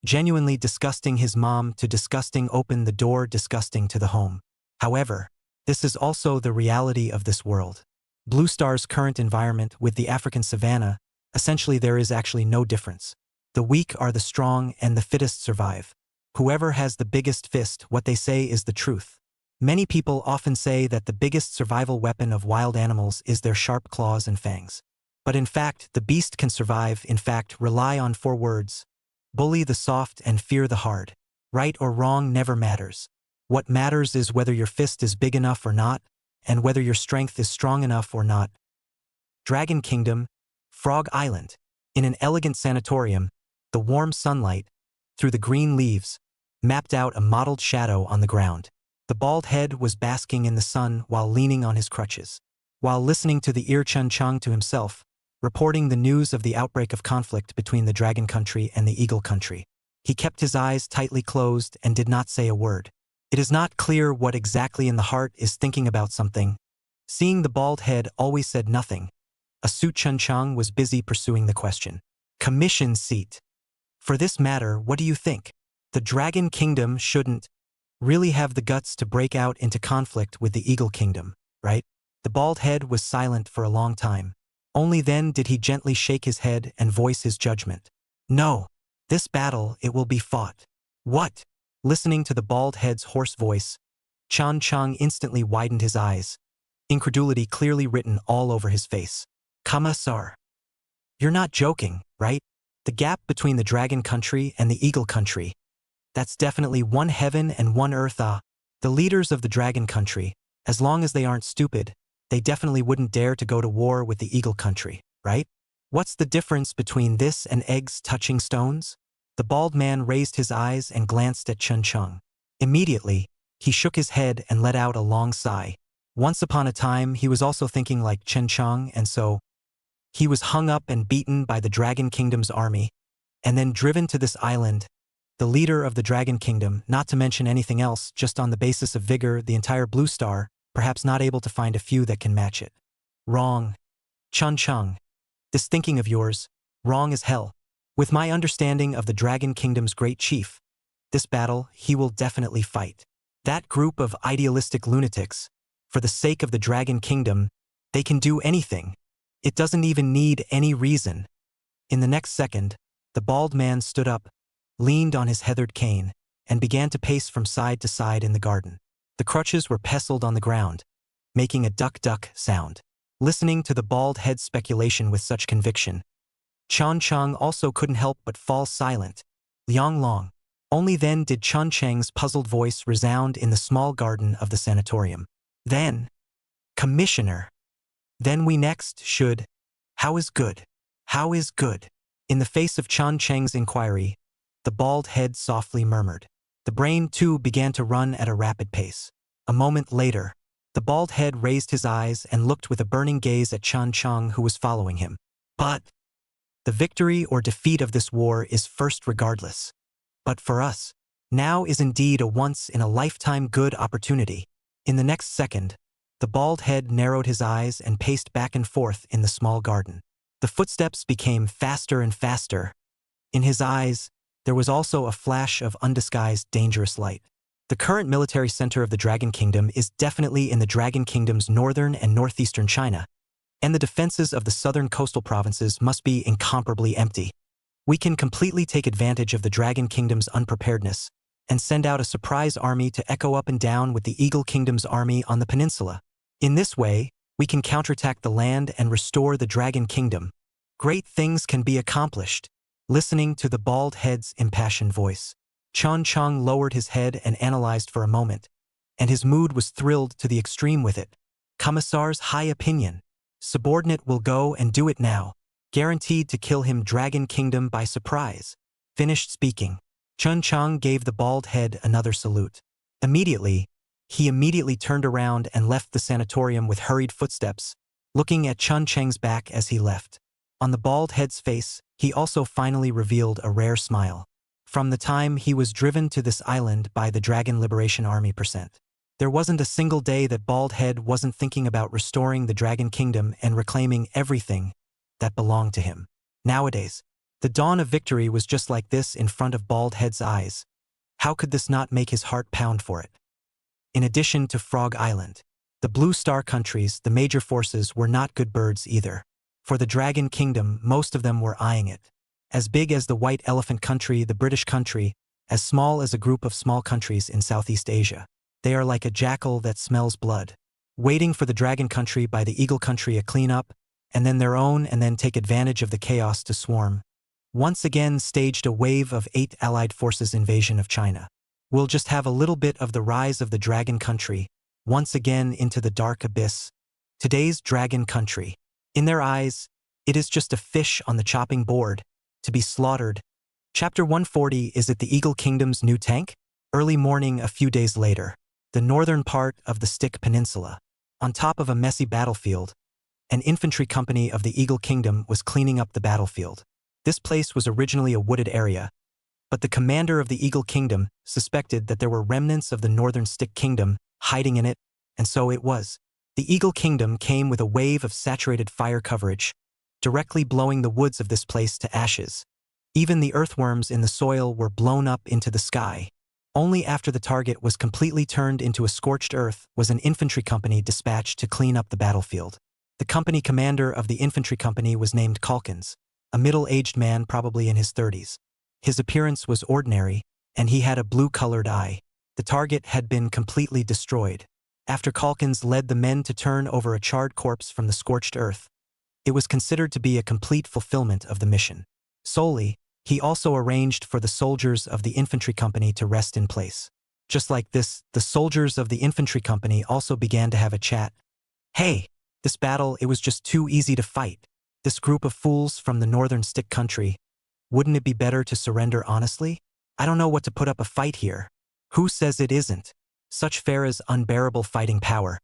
genuinely disgusting his mom to disgusting open the door disgusting to the home. However, this is also the reality of this world. Blue Star's current environment with the African savanna, essentially there is actually no difference. The weak are the strong and the fittest survive. Whoever has the biggest fist, what they say is the truth. Many people often say that the biggest survival weapon of wild animals is their sharp claws and fangs. But in fact, the beast can survive, in fact, rely on 4 words. Bully the soft and fear the hard. Right or wrong never matters. What matters is whether your fist is big enough or not, and whether your strength is strong enough or not. Dragon Kingdom, Frog Island. In an elegant sanatorium, the warm sunlight, through the green leaves, mapped out a mottled shadow on the ground. The bald head was basking in the sun while leaning on his crutches. While listening to the ear Chun Chung to himself, reporting the news of the outbreak of conflict between the Dragon country and the Eagle country, he kept his eyes tightly closed and did not say a word. It is not clear what exactly in the heart is thinking about something. Seeing the bald head always said nothing. Asu Chun Chung was busy pursuing the question. Commission seat. For this matter, what do you think? The Dragon Kingdom shouldn't really have the guts to break out into conflict with the Eagle Kingdom, right? The bald head was silent for a long time. Only then did he gently shake his head and voice his judgment. No. This battle, it will be fought. What? Listening to the bald head's hoarse voice, Chun Chung instantly widened his eyes, incredulity clearly written all over his face. Kama-sar. You're not joking, right? The gap between the Dragon country and the Eagle country. That's definitely one heaven and one earth. The leaders of the Dragon country, as long as they aren't stupid, they definitely wouldn't dare to go to war with the Eagle country, right? What's the difference between this and eggs touching stones? The bald man raised his eyes and glanced at Chun Chung. Immediately, he shook his head and let out a long sigh. Once upon a time, he was also thinking like Chun Chung, and so he was hung up and beaten by the Dragon Kingdom's army, and then driven to this island, the leader of the Dragon Kingdom, not to mention anything else, just on the basis of vigor, the entire Blue Star, perhaps not able to find a few that can match it. Wrong. Chun Chung. This thinking of yours, wrong as hell. With my understanding of the Dragon Kingdom's great chief, this battle he will definitely fight. That group of idealistic lunatics, for the sake of the Dragon Kingdom, they can do anything. It doesn't even need any reason. In the next second, the bald man stood up, leaned on his heathered cane, and began to pace from side to side in the garden. The crutches were pestled on the ground, making a duck-duck sound. Listening to the bald head's speculation with such conviction, Chan Chang also couldn't help but fall silent. Liang Long. Only then did Chun Cheng's puzzled voice resound in the small garden of the sanatorium. Then, Commissioner. Then we next should. How is good? How is good? In the face of Chan Cheng's inquiry, the bald head softly murmured. The brain, too, began to run at a rapid pace. A moment later, the bald head raised his eyes and looked with a burning gaze at Chan Cheng, who was following him. But the victory or defeat of this war is first regardless. But for us, now is indeed a once-in-a-lifetime good opportunity. In the next second, the bald head narrowed his eyes and paced back and forth in the small garden. The footsteps became faster and faster. In his eyes, there was also a flash of undisguised dangerous light. The current military center of the Dragon Kingdom is definitely in the Dragon Kingdom's northern and northeastern China, and the defenses of the southern coastal provinces must be incomparably empty. We can completely take advantage of the Dragon Kingdom's unpreparedness and send out a surprise army to echo up and down with the Eagle Kingdom's army on the peninsula. In this way, we can counterattack the land and restore the Dragon Kingdom. Great things can be accomplished. Listening to the bald head's impassioned voice, Chan Cheng lowered his head and analyzed for a moment, and his mood was thrilled to the extreme with it. Commissar's high opinion. Subordinate will go and do it now. Guaranteed to kill him Dragon Kingdom by surprise. Finished speaking. Chun Chang gave the bald head another salute. He immediately turned around and left the sanatorium with hurried footsteps, looking at Chun Cheng's back as he left. On the bald head's face, he also finally revealed a rare smile. From the time he was driven to this island by the Dragon Liberation Army %, there wasn't a single day that Bald Head wasn't thinking about restoring the Dragon Kingdom and reclaiming everything that belonged to him. Nowadays, the dawn of victory was just like this in front of Bald Head's eyes. How could this not make his heart pound for it? In addition to Frog Island, the Blue Star countries, the major forces, were not good birds either. For the Dragon Kingdom, most of them were eyeing it. As big as the White Elephant country, the British country, as small as a group of small countries in Southeast Asia. They are like a jackal that smells blood, waiting for the Dragon country by the Eagle country a cleanup, and then their own, and then take advantage of the chaos to swarm. Once again staged a wave of 8 Allied forces invasion of China. We'll just have a little bit of the rise of the Dragon country, once again into the dark abyss. Today's Dragon country. In their eyes, it is just a fish on the chopping board, to be slaughtered. Chapter 140. Is it the Eagle Kingdom's new tank? Early morning a few days later. The northern part of the Stick Peninsula. On top of a messy battlefield, an infantry company of the Eagle Kingdom was cleaning up the battlefield. This place was originally a wooded area, but the commander of the Eagle Kingdom suspected that there were remnants of the northern Stick Kingdom hiding in it, and so it was. The Eagle Kingdom came with a wave of saturated fire coverage, directly blowing the woods of this place to ashes. Even the earthworms in the soil were blown up into the sky. Only after the target was completely turned into a scorched earth was an infantry company dispatched to clean up the battlefield. The company commander of the infantry company was named Calkins, a middle-aged man probably in his 30s. His appearance was ordinary, and he had a blue-colored eye. The target had been completely destroyed. After Calkins led the men to turn over a charred corpse from the scorched earth, it was considered to be a complete fulfillment of the mission. Solely, he also arranged for the soldiers of the infantry company to rest in place. Just like this, the soldiers of the infantry company also began to have a chat. Hey, this battle, it was just too easy to fight. This group of fools from the northern Stick country. Wouldn't it be better to surrender honestly? I don't know what to put up a fight here. Who says it isn't? Such Farah's unbearable fighting power.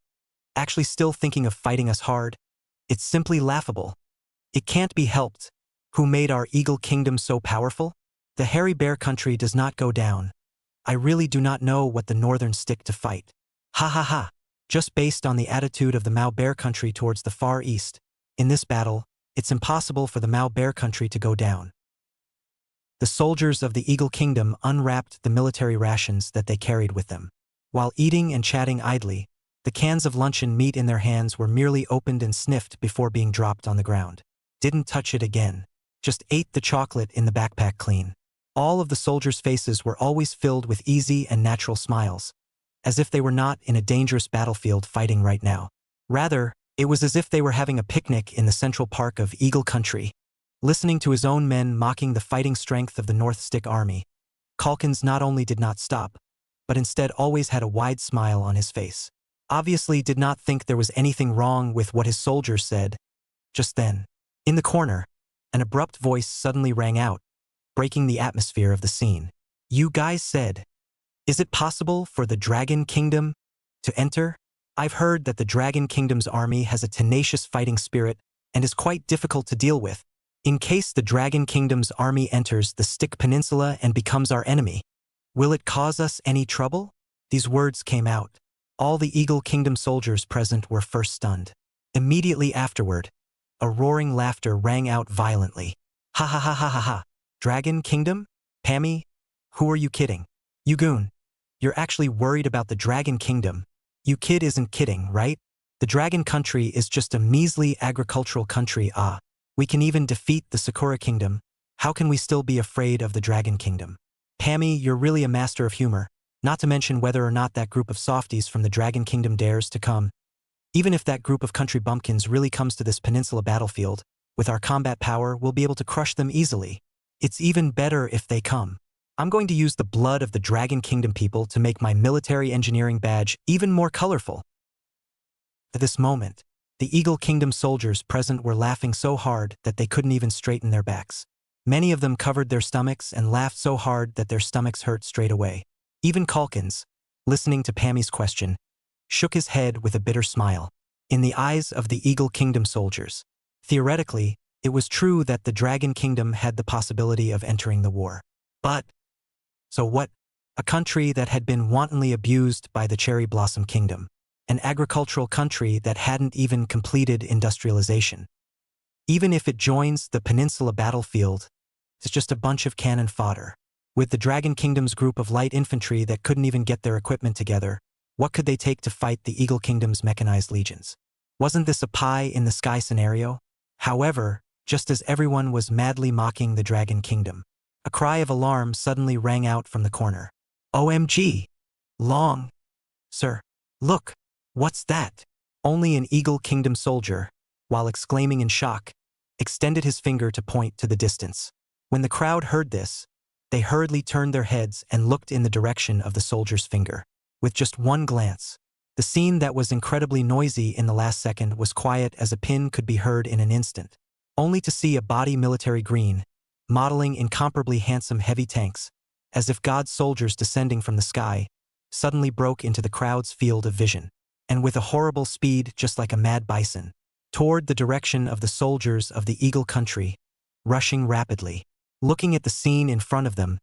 Actually still thinking of fighting us hard? It's simply laughable. It can't be helped. Who made our Eagle Kingdom so powerful? The Hairy Bear country does not go down. I really do not know what the northern Stick to fight. Ha ha ha. Just based on the attitude of the Mao Bear country towards the Far East. In this battle, it's impossible for the Mao Bear country to go down. The soldiers of the Eagle Kingdom unwrapped the military rations that they carried with them. While eating and chatting idly, the cans of luncheon meat in their hands were merely opened and sniffed before being dropped on the ground. Didn't touch it again. Just ate the chocolate in the backpack clean. All of the soldiers' faces were always filled with easy and natural smiles, as if they were not in a dangerous battlefield fighting right now. Rather, it was as if they were having a picnic in the Central Park of Eagle Country. Listening to his own men mocking the fighting strength of the North Stick Army, Calkins not only did not stop, but instead always had a wide smile on his face. Obviously did not think there was anything wrong with what his soldiers said. Just then, in the corner, an abrupt voice suddenly rang out, breaking the atmosphere of the scene. "You guys said, is it possible for the Dragon Kingdom to enter? I've heard that the Dragon Kingdom's army has a tenacious fighting spirit and is quite difficult to deal with. In case the Dragon Kingdom's army enters the Stick Peninsula and becomes our enemy, will it cause us any trouble?" These words came out. All the Eagle Kingdom soldiers present were first stunned. Immediately afterward, a roaring laughter rang out violently. "Ha ha ha ha ha ha! Dragon Kingdom? Pammy? Who are you kidding? You goon. You're actually worried about the Dragon Kingdom. You kid isn't kidding, right? The Dragon Country is just a measly agricultural country. We can even defeat the Sakura Kingdom. How can we still be afraid of the Dragon Kingdom? Pammy, you're really a master of humor, not to mention whether or not that group of softies from the Dragon Kingdom dares to come. Even if that group of country bumpkins really comes to this peninsula battlefield, with our combat power, we'll be able to crush them easily. It's even better if they come. I'm going to use the blood of the Dragon Kingdom people to make my military engineering badge even more colorful." At this moment, the Eagle Kingdom soldiers present were laughing so hard that they couldn't even straighten their backs. Many of them covered their stomachs and laughed so hard that their stomachs hurt straight away. Even Calkins, listening to Pammy's question, shook his head with a bitter smile. In the eyes of the Eagle Kingdom soldiers, theoretically, it was true that the Dragon Kingdom had the possibility of entering the war. But, so what? A country that had been wantonly abused by the Cherry Blossom Kingdom. An agricultural country that hadn't even completed industrialization. Even if it joins the peninsula battlefield, it's just a bunch of cannon fodder. With the Dragon Kingdom's group of light infantry that couldn't even get their equipment together, what could they take to fight the Eagle Kingdom's mechanized legions? Wasn't this a pie-in-the-sky scenario? However, just as everyone was madly mocking the Dragon Kingdom, a cry of alarm suddenly rang out from the corner. "OMG! Long! Sir, look! What's that?" Only an Eagle Kingdom soldier, while exclaiming in shock, extended his finger to point to the distance. When the crowd heard this, they hurriedly turned their heads and looked in the direction of the soldier's finger. With just one glance, the scene that was incredibly noisy in the last second was quiet as a pin could be heard in an instant, only to see a body military green, modeling incomparably handsome heavy tanks, as if God's soldiers descending from the sky, suddenly broke into the crowd's field of vision, and with a horrible speed just like a mad bison, toward the direction of the soldiers of the Eagle Country, rushing rapidly. Looking at the scene in front of them,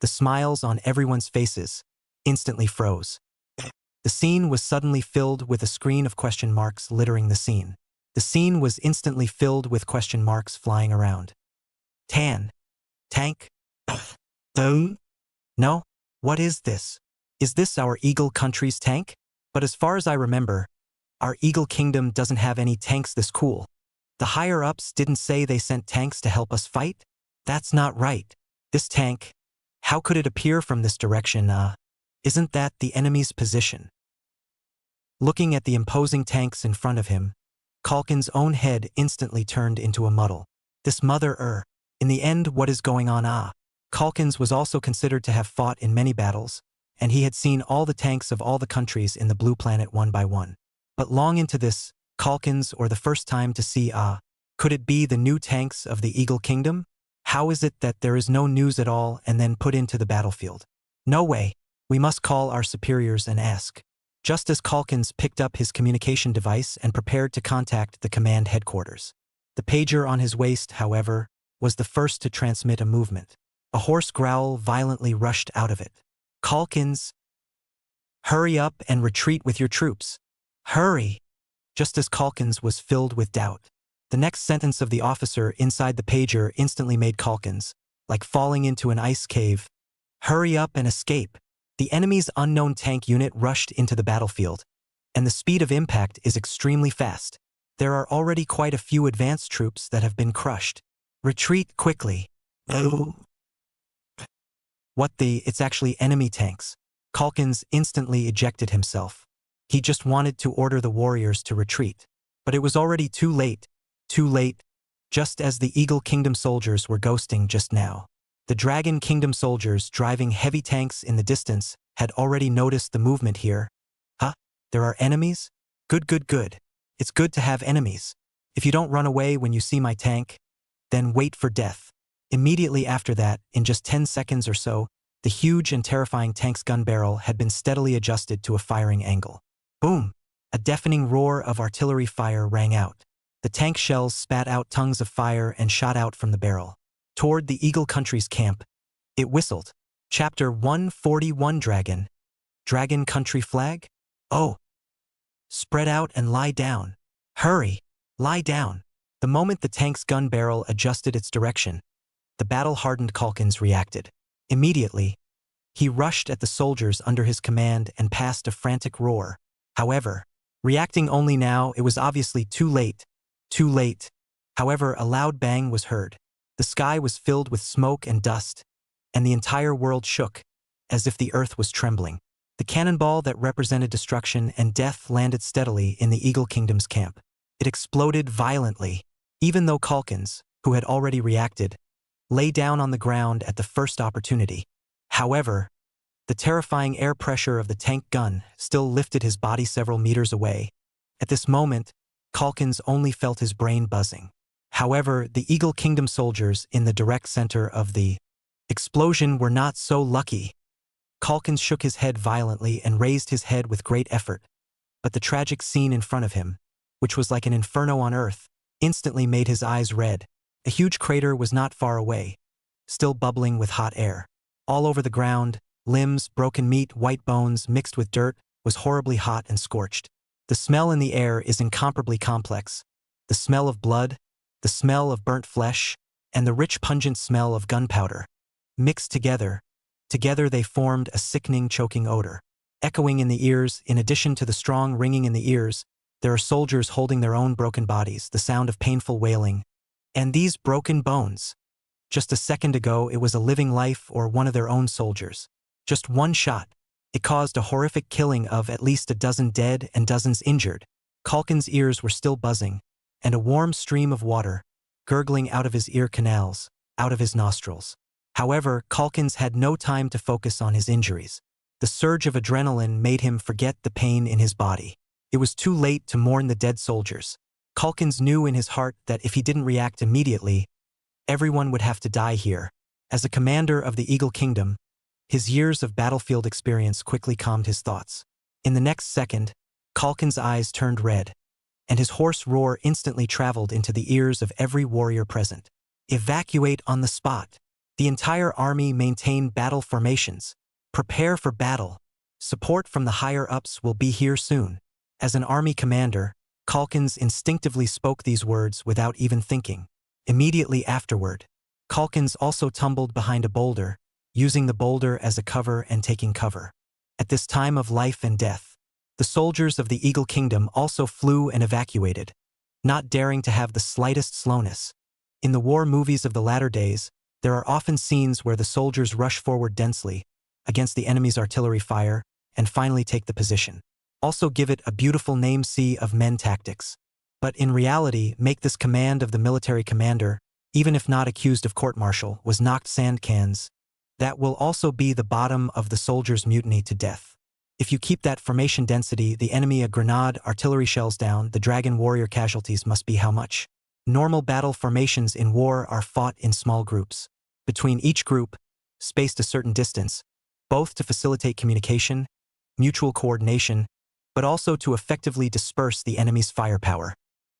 the smiles on everyone's faces instantly froze. The scene was suddenly filled with a screen of question marks littering the scene. The scene was instantly filled with question marks flying around. Tan. Tank? Boom? No? What is this? Is this our Eagle Country's tank? But as far as I remember, our Eagle Kingdom doesn't have any tanks this cool. The higher-ups didn't say they sent tanks to help us fight? That's not right. This tank, how could it appear from this direction? Isn't that the enemy's position? Looking at the imposing tanks in front of him, Calkins' own head instantly turned into a muddle. This in the end, what is going on? Calkins was also considered to have fought in many battles, and he had seen all the tanks of all the countries in the Blue Planet one by one. But long into this, Calkins, or the first time to see could it be the new tanks of the Eagle Kingdom? How is it that there is no news at all and then put into the battlefield? No way. We must call our superiors and ask. Just as Calkins picked up his communication device and prepared to contact the command headquarters. The pager on his waist, however, was the first to transmit a movement. A hoarse growl violently rushed out of it. "Calkins, hurry up and retreat with your troops. Hurry!" Just as Calkins was filled with doubt, the next sentence of the officer inside the pager instantly made Calkins, like falling into an ice cave. Hurry up and escape. The enemy's unknown tank unit rushed into the battlefield, and the speed of impact is extremely fast. There are already quite a few advanced troops that have been crushed. Retreat quickly. What the? It's actually enemy tanks. Calkins instantly ejected himself. He just wanted to order the warriors to retreat. But it was already too late. Too late. Just as the Eagle Kingdom soldiers were ghosting just now. The Dragon Kingdom soldiers driving heavy tanks in the distance had already noticed the movement here. Huh? There are enemies? Good, good, good. It's good to have enemies. If you don't run away when you see my tank, then wait for death. Immediately after that, in just 10 seconds or so, the huge and terrifying tank's gun barrel had been steadily adjusted to a firing angle. Boom! A deafening roar of artillery fire rang out. The tank shells spat out tongues of fire and shot out from the barrel. Toward the Eagle Country's camp, it whistled. Chapter 141 Dragon. Dragon Country Flag? Oh! Spread out and lie down. Hurry! Lie down. The moment the tank's gun barrel adjusted its direction, the battle-hardened Calkins reacted. Immediately, he rushed at the soldiers under his command and passed a frantic roar. However, reacting only now, it was obviously too late. Too late. However, a loud bang was heard. The sky was filled with smoke and dust, and the entire world shook, as if the earth was trembling. The cannonball that represented destruction and death landed steadily in the Eagle Kingdom's camp. It exploded violently, even though Calkins, who had already reacted, lay down on the ground at the first opportunity. However, the terrifying air pressure of the tank gun still lifted his body several meters away. At this moment, Calkins only felt his brain buzzing. However, the Eagle Kingdom soldiers in the direct center of the explosion were not so lucky. Calkins shook his head violently and raised his head with great effort, but the tragic scene in front of him, which was like an inferno on earth, instantly made his eyes red. A huge crater was not far away, still bubbling with hot air. All over the ground, limbs, broken meat, white bones mixed with dirt was horribly hot and scorched. The smell in the air is incomparably complex. The smell of blood, the smell of burnt flesh, and the rich pungent smell of gunpowder. Mixed together they formed a sickening choking odor. Echoing in the ears, in addition to the strong ringing in the ears, there are soldiers holding their own broken bodies, the sound of painful wailing. And these broken bones. Just a second ago it was a living life or one of their own soldiers. Just one shot. It caused a horrific killing of at least a dozen dead and dozens injured. Calkins' ears were still buzzing, and a warm stream of water, gurgling out of his ear canals, out of his nostrils. However, Calkins had no time to focus on his injuries. The surge of adrenaline made him forget the pain in his body. It was too late to mourn the dead soldiers. Calkins knew in his heart that if he didn't react immediately, everyone would have to die here. As a commander of the Eagle Kingdom, his years of battlefield experience quickly calmed his thoughts. In the next second, Calkins' eyes turned red, and his hoarse roar instantly traveled into the ears of every warrior present. Evacuate on the spot. The entire army maintain battle formations. Prepare for battle. Support from the higher-ups will be here soon. As an army commander, Calkins instinctively spoke these words without even thinking. Immediately afterward, Calkins also tumbled behind a boulder, using the boulder as a cover and taking cover. At this time of life and death, the soldiers of the Eagle Kingdom also flew and evacuated, not daring to have the slightest slowness. In the war movies of the latter days, there are often scenes where the soldiers rush forward densely, against the enemy's artillery fire, and finally take the position. Also give it a beautiful name Sea of Men tactics. But in reality, make this command of the military commander, even if not accused of court-martial, was knocked sand cans. That will also be the bottom of the soldiers' mutiny to death. If you keep that formation density, the enemy a grenade, artillery shells down, the dragon warrior casualties must be how much? Normal battle formations in war are fought in small groups. Between each group, spaced a certain distance, both to facilitate communication, mutual coordination, but also to effectively disperse the enemy's firepower.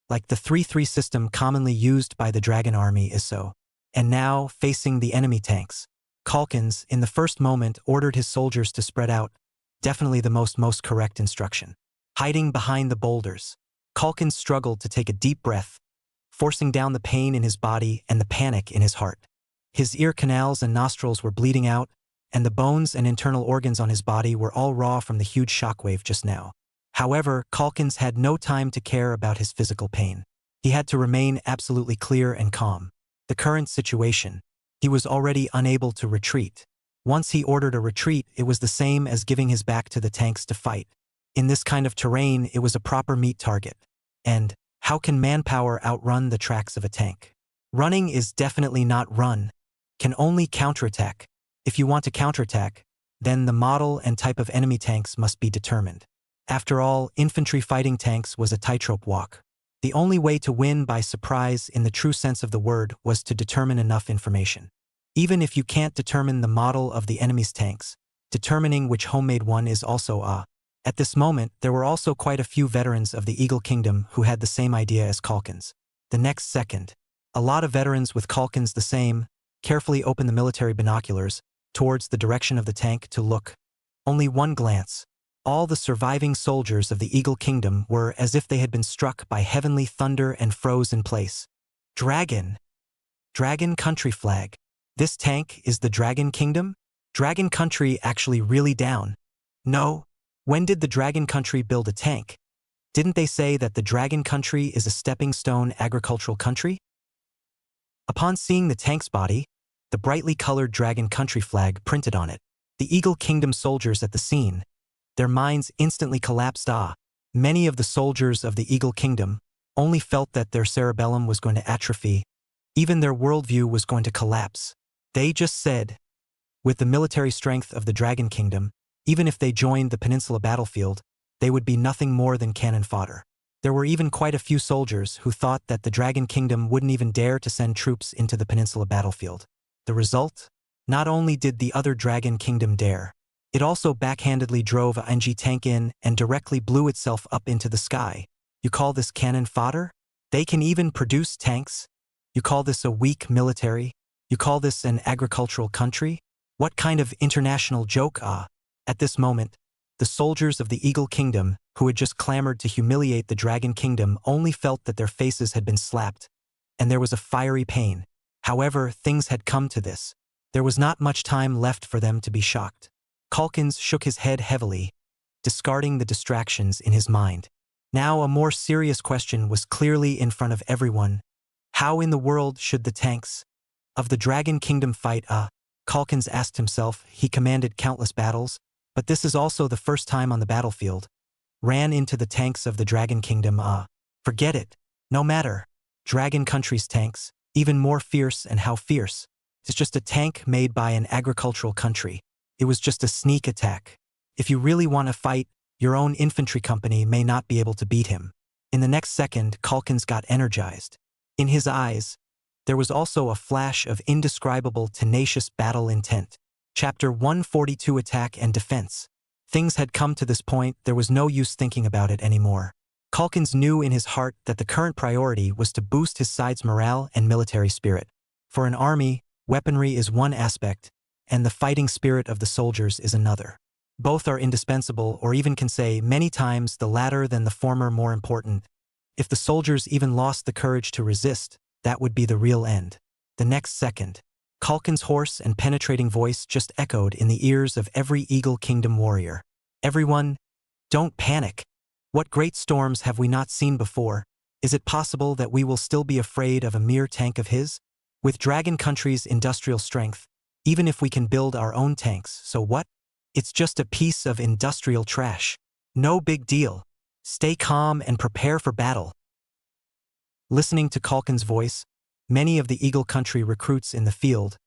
Like the 3-3 system commonly used by the Dragon Army is so. And now, facing the enemy tanks, Calkins, in the first moment, ordered his soldiers to spread out, definitely the most correct instruction. Hiding behind the boulders, Calkins struggled to take a deep breath, forcing down the pain in his body and the panic in his heart. His ear canals and nostrils were bleeding out, and the bones and internal organs on his body were all raw from the huge shockwave just now. However, Calkins had no time to care about his physical pain. He had to remain absolutely clear and calm. The current situation. He was already unable to retreat. Once he ordered a retreat, it was the same as giving his back to the tanks to fight. In this kind of terrain, it was a proper meat target. And how can manpower outrun the tracks of a tank? Running is definitely not run. Can only counterattack. If you want to counterattack, then the model and type of enemy tanks must be determined. After all, infantry fighting tanks was a tightrope walk. The only way to win by surprise in the true sense of the word was to determine enough information. Even if you can't determine the model of the enemy's tanks, determining which homemade one is also a. At this moment, there were also quite a few veterans of the Eagle Kingdom who had the same idea as Calkins. The next second, a lot of veterans with Calkins the same, carefully opened the military binoculars towards the direction of the tank to look. Only one glance. All the surviving soldiers of the Eagle Kingdom were as if they had been struck by heavenly thunder and froze in place. Dragon. Dragon Country flag. This tank is the Dragon Kingdom? Dragon Country actually really down? No. When did the Dragon Country build a tank? Didn't they say that the Dragon Country is a stepping stone agricultural country? Upon seeing the tank's body, the brightly colored Dragon Country flag printed on it, the Eagle Kingdom soldiers at the scene, their minds instantly collapsed. Many of the soldiers of the Eagle Kingdom only felt that their cerebellum was going to atrophy. Even their worldview was going to collapse. They just said, with the military strength of the Dragon Kingdom, even if they joined the Peninsula battlefield, they would be nothing more than cannon fodder. There were even quite a few soldiers who thought that the Dragon Kingdom wouldn't even dare to send troops into the Peninsula battlefield. The result? Not only did the other Dragon Kingdom dare, it also backhandedly drove a NG tank in and directly blew itself up into the sky. You call this cannon fodder? They can even produce tanks? You call this a weak military? You call this an agricultural country? What kind of international joke? At this moment, the soldiers of the Eagle Kingdom, who had just clamored to humiliate the Dragon Kingdom, only felt that their faces had been slapped, and there was a fiery pain. However, things had come to this. There was not much time left for them to be shocked. Calkins shook his head heavily, discarding the distractions in his mind. Now a more serious question was clearly in front of everyone. How in the world should the tanks of the Dragon Kingdom fight? Calkins asked himself. He commanded countless battles, but this is also the first time on the battlefield. Ran into the tanks of the Dragon Kingdom. Forget it. No matter. Dragon Country's tanks, even more fierce, and how fierce. It's just a tank made by an agricultural country. It was just a sneak attack. If you really want to fight, your own infantry company may not be able to beat him. In the next second, Calkins got energized. In his eyes, there was also a flash of indescribable, tenacious battle intent. Chapter 142: Attack and Defense. Things had come to this point, there was no use thinking about it anymore. Calkins knew in his heart that the current priority was to boost his side's morale and military spirit. For an army, weaponry is one aspect, and the fighting spirit of the soldiers is another. Both are indispensable, or even can say many times the latter than the former more important. If the soldiers even lost the courage to resist, that would be the real end. The next second, Calkins' hoarse and penetrating voice just echoed in the ears of every Eagle Kingdom warrior. Everyone, don't panic. What great storms have we not seen before? Is it possible that we will still be afraid of a mere tank of his? With Dragon Country's industrial strength, even if we can build our own tanks, so what? It's just a piece of industrial trash. No big deal. Stay calm and prepare for battle. Listening to Calkins' voice, many of the Eagle Country recruits in the field,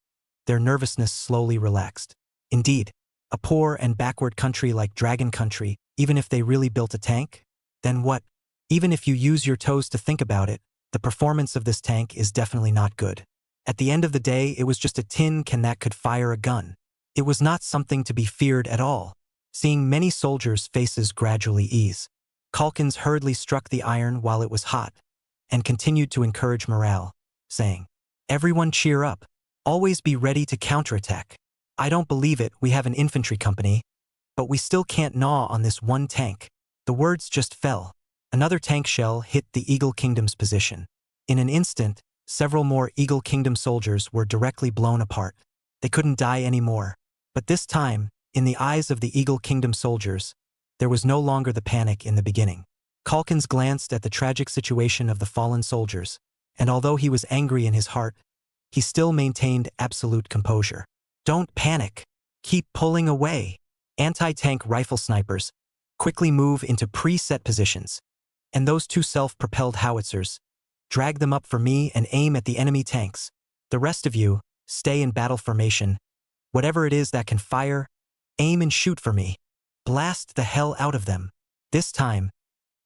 their nervousness slowly relaxed. Indeed, a poor and backward country like Dragon Country, even if they really built a tank, then what? Even if you use your toes to think about it, the performance of this tank is definitely not good. At the end of the day, it was just a tin can that could fire a gun. It was not something to be feared at all. Seeing many soldiers' faces gradually ease, Calkins hurriedly struck the iron while it was hot, and continued to encourage morale, saying, "Everyone cheer up. Always be ready to counterattack. I don't believe it, we have an infantry company, but we still can't gnaw on this one tank." The words just fell. Another tank shell hit the Eagle Kingdom's position. In an instant, several more Eagle Kingdom soldiers were directly blown apart. They couldn't die anymore. But this time, in the eyes of the Eagle Kingdom soldiers, there was no longer the panic in the beginning. Calkins glanced at the tragic situation of the fallen soldiers, and although he was angry in his heart, he still maintained absolute composure. Don't panic. Keep pulling away. Anti-tank rifle snipers quickly move into preset positions, and those two self-propelled howitzers, drag them up for me and aim at the enemy tanks. The rest of you, stay in battle formation. Whatever it is that can fire, aim and shoot for me. Blast the hell out of them. This time,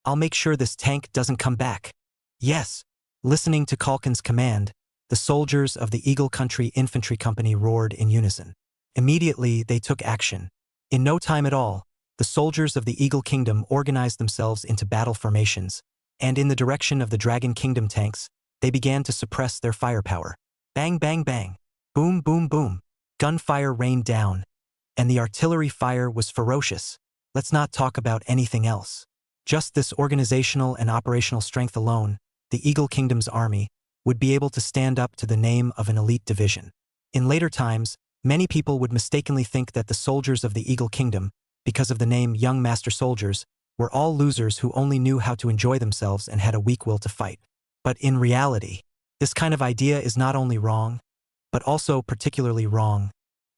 I'll make sure this tank doesn't come back. Yes. Listening to Calkins' command, the soldiers of the Eagle Country Infantry Company roared in unison. Immediately, they took action. In no time at all, the soldiers of the Eagle Kingdom organized themselves into battle formations, and in the direction of the Dragon Kingdom tanks, they began to suppress their firepower. Bang, bang, bang. Boom, boom, boom. Gunfire rained down, and the artillery fire was ferocious. Let's not talk about anything else. Just this organizational and operational strength alone, the Eagle Kingdom's army would be able to stand up to the name of an elite division. In later times, many people would mistakenly think that the soldiers of the Eagle Kingdom, because of the name Young Master Soldiers, were all losers who only knew how to enjoy themselves and had a weak will to fight. But in reality, this kind of idea is not only wrong, but also particularly wrong.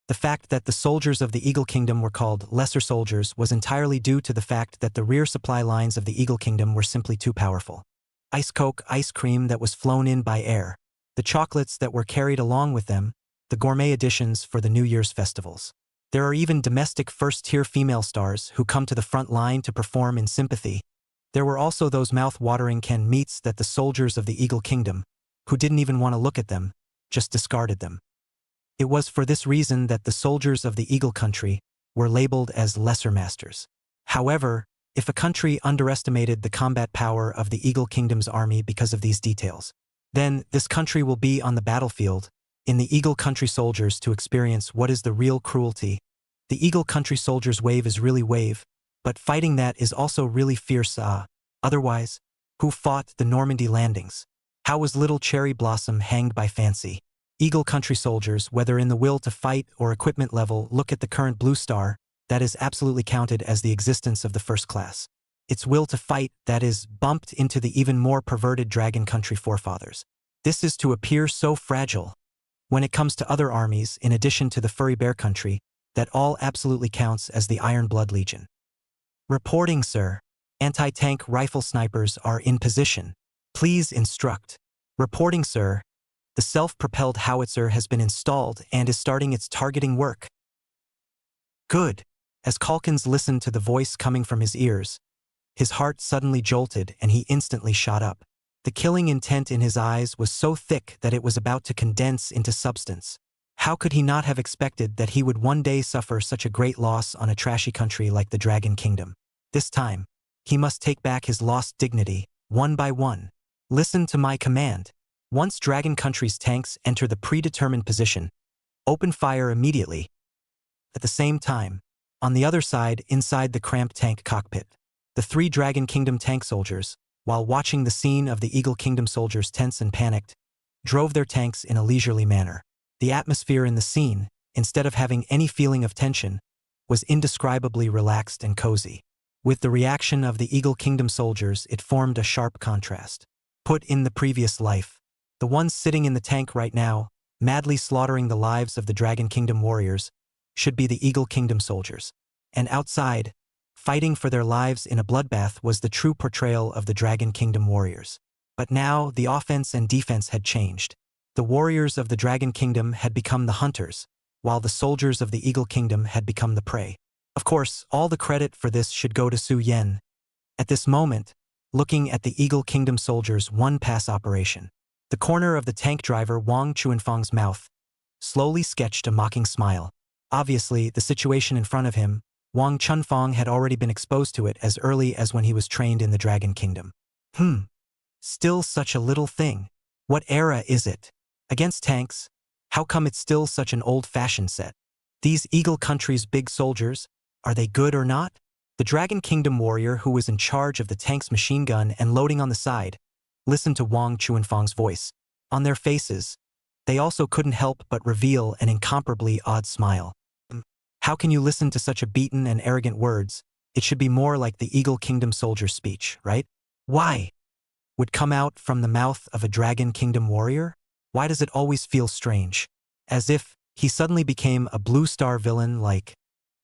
The fact that the soldiers of the Eagle Kingdom were called lesser soldiers was entirely due to the fact that the rear supply lines of the Eagle Kingdom were simply too powerful. Ice Coke ice cream that was flown in by air, the chocolates that were carried along with them, the gourmet additions for the New Year's festivals. There are even domestic first-tier female stars who come to the front line to perform in sympathy. There were also those mouth-watering canned meats that the soldiers of the Eagle Kingdom, who didn't even want to look at them, just discarded them. It was for this reason that the soldiers of the Eagle Country were labeled as lesser masters. However, if a country underestimated the combat power of the Eagle Kingdom's army because of these details, then this country will be on the battlefield, in the Eagle Country soldiers to experience what is the real cruelty. The Eagle Country soldiers' wave is really wave, but fighting that is also really fierce. Otherwise, who fought the Normandy landings? How was little Cherry Blossom hanged by fancy? Eagle Country soldiers, whether in the will to fight or equipment level, look at the current Blue Star, that is absolutely counted as the existence of the first class. Its will to fight, that is, bumped into the even more perverted Dragon Country forefathers. This is to appear so fragile. When it comes to other armies, in addition to the Furry Bear Country, that all absolutely counts as the Iron Blood Legion. Reporting, sir. Anti-tank rifle snipers are in position. Please instruct. Reporting, sir. The self-propelled howitzer has been installed and is starting its targeting work. Good. As Calkins listened to the voice coming from his ears, his heart suddenly jolted and he instantly shot up. The killing intent in his eyes was so thick that it was about to condense into substance. How could he not have expected that he would one day suffer such a great loss on a trashy country like the Dragon Kingdom? This time, he must take back his lost dignity, one by one. Listen to my command. Once Dragon Country's tanks enter the predetermined position, open fire immediately. At the same time, on the other side, inside the cramped tank cockpit, the 3 Dragon Kingdom tank soldiers, while watching the scene of the Eagle Kingdom soldiers tense and panicked, drove their tanks in a leisurely manner. The atmosphere in the scene, instead of having any feeling of tension, was indescribably relaxed and cozy. With the reaction of the Eagle Kingdom soldiers, it formed a sharp contrast. Put in the previous life, the ones sitting in the tank right now, madly slaughtering the lives of the Dragon Kingdom warriors, should be the Eagle Kingdom soldiers. And outside, fighting for their lives in a bloodbath was the true portrayal of the Dragon Kingdom warriors. But now, the offense and defense had changed. The warriors of the Dragon Kingdom had become the hunters, while the soldiers of the Eagle Kingdom had become the prey. Of course, all the credit for this should go to Su Yen. At this moment, looking at the Eagle Kingdom soldiers' one-pass operation, the corner of the tank driver Wang Chuanfang's mouth slowly sketched a mocking smile. Obviously, the situation in front of him, Wang Chunfang had already been exposed to it as early as when he was trained in the Dragon Kingdom. Still such a little thing. What era is it? Against tanks, how come it's still such an old-fashioned set? These Eagle Country's big soldiers, are they good or not? The Dragon Kingdom warrior who was in charge of the tank's machine gun and loading on the side, listened to Wang Chuanfang's voice. On their faces, they also couldn't help but reveal an incomparably odd smile. How can you listen to such a beaten and arrogant words? It should be more like the Eagle Kingdom soldier's speech, right? Why? Would come out from the mouth of a Dragon Kingdom warrior? Why does it always feel strange? As if he suddenly became a Blue Star villain like,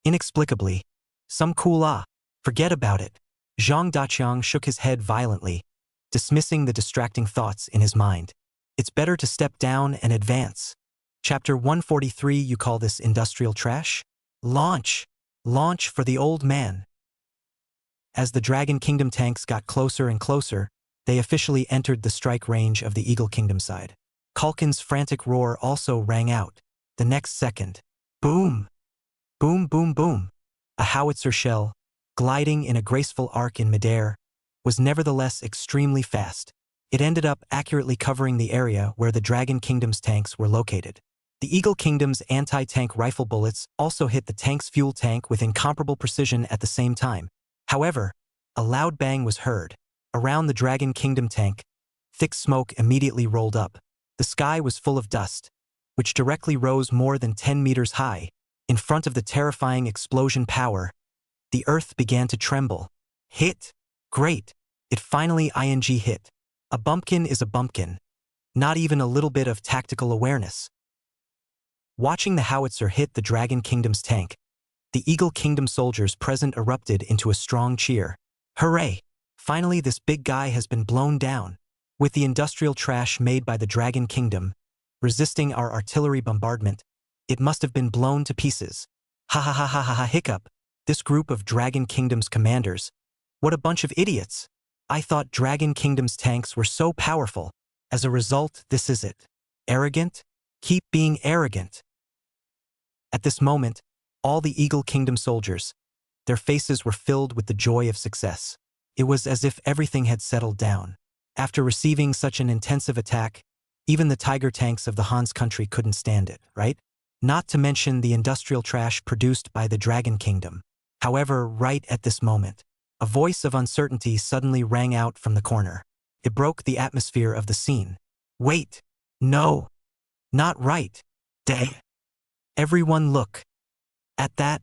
inexplicably, some cool forget about it. Zhang Daqiang shook his head violently, dismissing the distracting thoughts in his mind. It's better to step down and advance. Chapter 143. You call this industrial trash? Launch! Launch for the old man. As the Dragon Kingdom tanks got closer and closer, they officially entered the strike range of the Eagle Kingdom side. Culkin's frantic roar also rang out. The next second. Boom! Boom, boom, boom. A howitzer shell, gliding in a graceful arc in midair, was nevertheless extremely fast. It ended up accurately covering the area where the Dragon Kingdom's tanks were located. The Eagle Kingdom's anti-tank rifle bullets also hit the tank's fuel tank with incomparable precision at the same time. However, a loud bang was heard. Around the Dragon Kingdom tank, thick smoke immediately rolled up. The sky was full of dust, which directly rose more than 10 meters high. In front of the terrifying explosion power, the earth began to tremble. Hit! Great! It finally hit. A bumpkin is a bumpkin. Not even a little bit of tactical awareness. Watching the howitzer hit the Dragon Kingdom's tank, the Eagle Kingdom soldiers present erupted into a strong cheer. Hooray! Finally, this big guy has been blown down. With the industrial trash made by the Dragon Kingdom resisting our artillery bombardment, it must have been blown to pieces. Ha ha ha ha ha ha hiccup. This group of Dragon Kingdom's commanders. What a bunch of idiots. I thought Dragon Kingdom's tanks were so powerful. As a result, this is it. Arrogant? Keep being arrogant. At this moment, all the Eagle Kingdom soldiers, their faces were filled with the joy of success. It was as if everything had settled down. After receiving such an intensive attack, even the tiger tanks of the Han's country couldn't stand it, right? Not to mention the industrial trash produced by the Dragon Kingdom. However, right at this moment, a voice of uncertainty suddenly rang out from the corner. It broke the atmosphere of the scene. Wait! No! Not right! Dang! Everyone look! At that!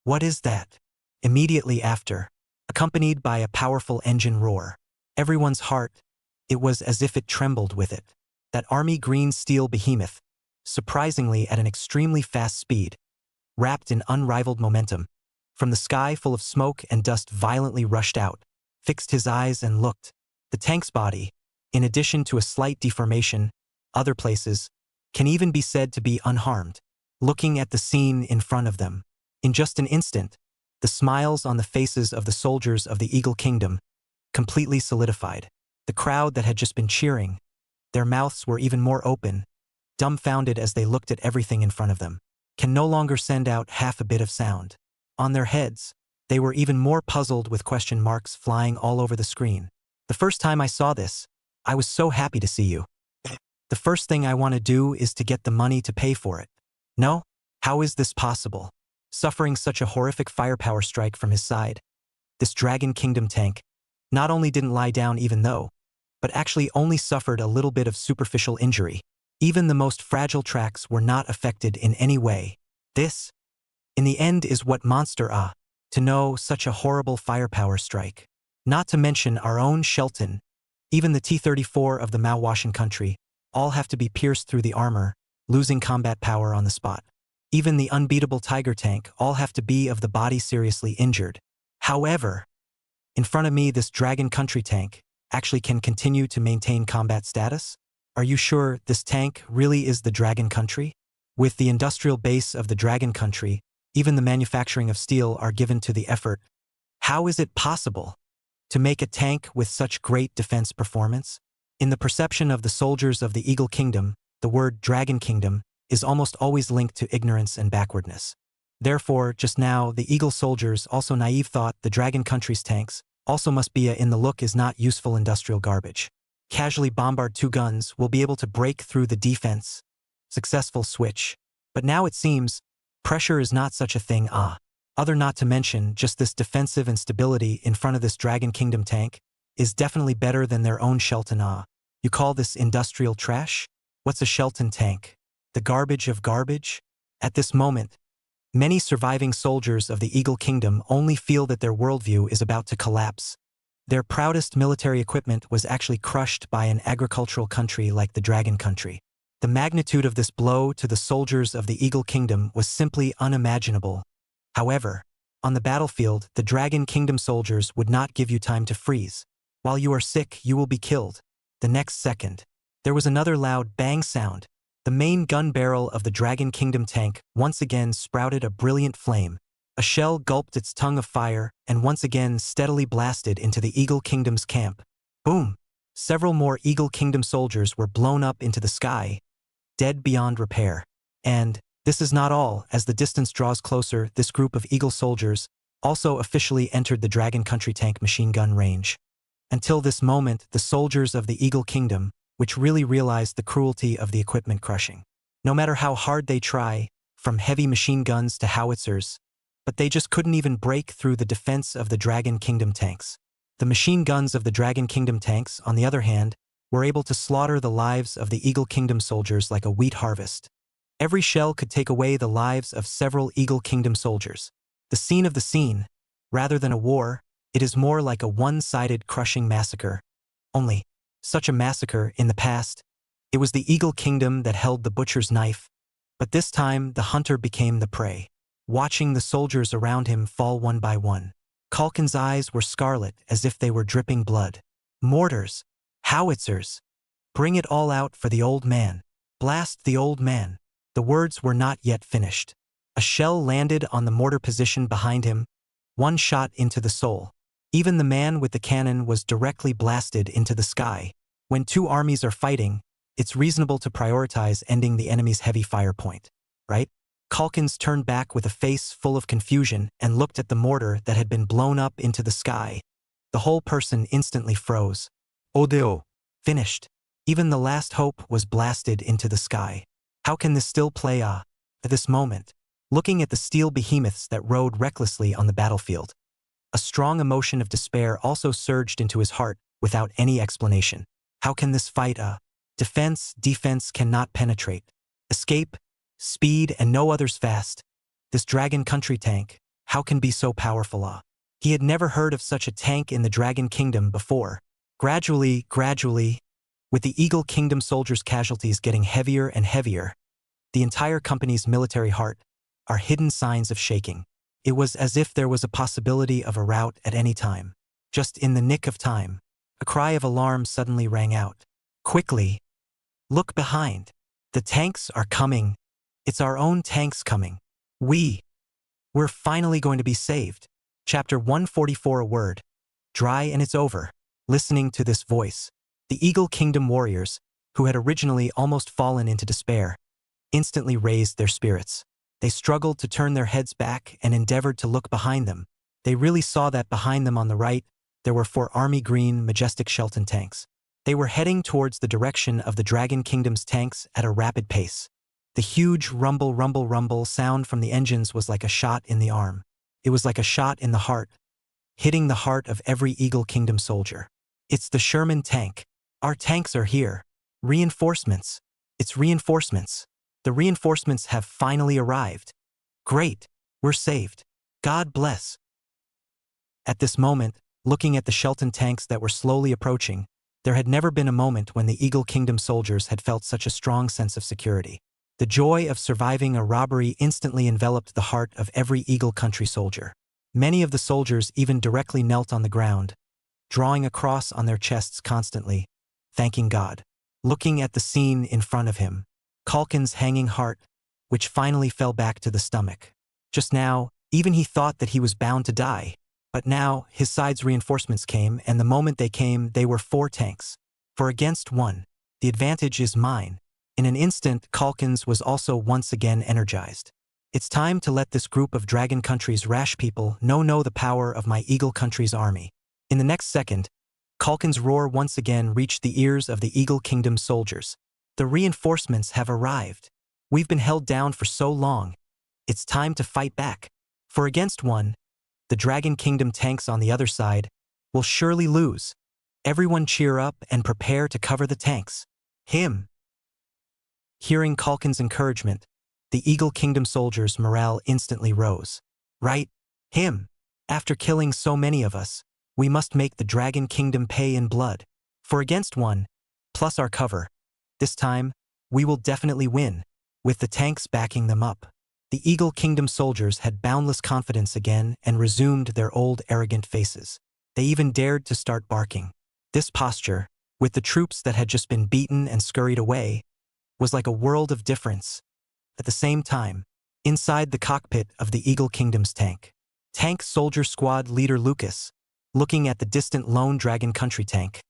What is that? Immediately after, accompanied by a powerful engine roar, everyone's heart, it was as if it trembled with it. That army green steel behemoth, surprisingly at an extremely fast speed, wrapped in unrivaled momentum, from the sky full of smoke and dust violently rushed out, fixed his eyes and looked. The tank's body, in addition to a slight deformation, other places, can even be said to be unharmed. Looking at the scene in front of them, in just an instant, the smiles on the faces of the soldiers of the Eagle Kingdom completely solidified. The crowd that had just been cheering, their mouths were even more open, dumbfounded as they looked at everything in front of them, can no longer send out half a bit of sound. On their heads, they were even more puzzled with question marks flying all over the screen. The first time I saw this, I was so happy to see you. The first thing I want to do is to get the money to pay for it. No? How is this possible? Suffering such a horrific firepower strike from his side, this Dragon Kingdom tank not only didn't lie down even though, but actually only suffered a little bit of superficial injury. Even the most fragile tracks were not affected in any way. This, in the end, is what monster to know such a horrible firepower strike. Not to mention our own Shelton, even the T-34 of the Manhwa country, all have to be pierced through the armor, losing combat power on the spot. Even the unbeatable Tiger tank all have to be of the body seriously injured. However, in front of me this Dragon Country tank actually can continue to maintain combat status? Are you sure this tank really is the Dragon Country? With the industrial base of the Dragon Country, even the manufacturing of steel are given to the effort. How is it possible to make a tank with such great defense performance? In the perception of the soldiers of the Eagle Kingdom, the word Dragon Kingdom is almost always linked to ignorance and backwardness. Therefore, just now, the Eagle soldiers also naive thought the Dragon Country's tanks also must be in the look is not useful industrial garbage. Casually bombard 2 guns will be able to break through the defense. Successful switch. But now it seems, pressure is not such a thing Other not to mention, just this defensive and stability in front of this Dragon Kingdom tank is definitely better than their own Shelton You call this industrial trash? What's a Shelton tank? The garbage of garbage? At this moment, many surviving soldiers of the Eagle Kingdom only feel that their worldview is about to collapse. Their proudest military equipment was actually crushed by an agricultural country like the Dragon Country. The magnitude of this blow to the soldiers of the Eagle Kingdom was simply unimaginable. However, on the battlefield, the Dragon Kingdom soldiers would not give you time to freeze. While you are sick, you will be killed. The next second, there was another loud bang sound. The main gun barrel of the Dragon Kingdom tank once again sprouted a brilliant flame. A shell gulped its tongue of fire and once again steadily blasted into the Eagle Kingdom's camp. Boom! Several more Eagle Kingdom soldiers were blown up into the sky, dead beyond repair. And this is not all. As the distance draws closer, this group of Eagle soldiers also officially entered the Dragon Country tank machine gun range. Until this moment, the soldiers of the Eagle Kingdom, which really realized the cruelty of the equipment crushing. No matter how hard they try, from heavy machine guns to howitzers, but they just couldn't even break through the defense of the Dragon Kingdom tanks. The machine guns of the Dragon Kingdom tanks, on the other hand, were able to slaughter the lives of the Eagle Kingdom soldiers like a wheat harvest. Every shell could take away the lives of several Eagle Kingdom soldiers. The scene, rather than a war, it is more like a one-sided crushing massacre. Only, such a massacre in the past, it was the Eagle Kingdom that held the butcher's knife, but this time the hunter became the prey. Watching the soldiers around him fall one by one, Culkin's eyes were scarlet as if they were dripping blood. Mortars, howitzers, bring it all out for the old man. Blast the old man. The words were not yet finished. A shell landed on the mortar position behind him, one shot into the soul. Even the man with the cannon was directly blasted into the sky. When two armies are fighting, it's reasonable to prioritize ending the enemy's heavy fire point, right? Culkins turned back with a face full of confusion and looked at the mortar that had been blown up into the sky. The whole person instantly froze. Odeo. Finished. Even the last hope was blasted into the sky. How can this still play at this moment? Looking at the steel behemoths that rode recklessly on the battlefield, a strong emotion of despair also surged into his heart without any explanation. How can this fight defense cannot penetrate. Escape, speed, and no others fast. This Dragon Country tank, how can be so powerful? He had never heard of such a tank in the Dragon Kingdom before. Gradually, with the Eagle Kingdom soldiers' casualties getting heavier and heavier, the entire company's military heart are hidden signs of shaking. It was as if there was a possibility of a rout at any time. Just in the nick of time, a cry of alarm suddenly rang out. Quickly! Look behind! The tanks are coming! It's our own tanks coming! We're finally going to be saved! Chapter 144. A word. Dry and it's over. Listening to this voice, the Eagle Kingdom warriors, who had originally almost fallen into despair, instantly raised their spirits. They struggled to turn their heads back and endeavored to look behind them. They really saw that behind them on the right, there were 4 army green, majestic Shelton tanks. They were heading towards the direction of the Dragon Kingdom's tanks at a rapid pace. The huge rumble sound from the engines was like a shot in the arm. It was like a shot in the heart, hitting the heart of every Eagle Kingdom soldier. It's the Sherman tank. Our tanks are here. Reinforcements. It's reinforcements. The reinforcements have finally arrived. Great. We're saved. God bless. At this moment, looking at the Shelton tanks that were slowly approaching, there had never been a moment when the Eagle Kingdom soldiers had felt such a strong sense of security. The joy of surviving a robbery instantly enveloped the heart of every Eagle Country soldier. Many of the soldiers even directly knelt on the ground, drawing a cross on their chests constantly, thanking God. Looking at the scene in front of him, Culkin's hanging heart, which finally fell back to the stomach. Just now, even he thought that he was bound to die. But now, his side's reinforcements came, and the moment they came, they were 4 tanks. 4 against 1. The advantage is mine. In an instant, Culkin's was also once again energized. It's time to let this group of Dragon Country's rash people know the power of my Eagle Country's army. In the next second, Culkin's roar once again reached the ears of the Eagle Kingdom soldiers. The reinforcements have arrived. We've been held down for so long. It's time to fight back. 4 against 1. The Dragon Kingdom tanks on the other side will surely lose. Everyone cheer up and prepare to cover the tanks. Him. Hearing Kalkin's encouragement, the Eagle Kingdom soldiers' morale instantly rose. Right? Him. After killing so many of us, we must make the Dragon Kingdom pay in blood. For against one, plus our cover, this time, we will definitely win, with the tanks backing them up. The Eagle Kingdom soldiers had boundless confidence again and resumed their old arrogant faces. They even dared to start barking. This posture, with the troops that had just been beaten and scurried away, was like a world of difference. At the same time, inside the cockpit of the Eagle Kingdom's Tank Soldier Squad leader Lucas, looking at the distant Lone Dragon Country tank.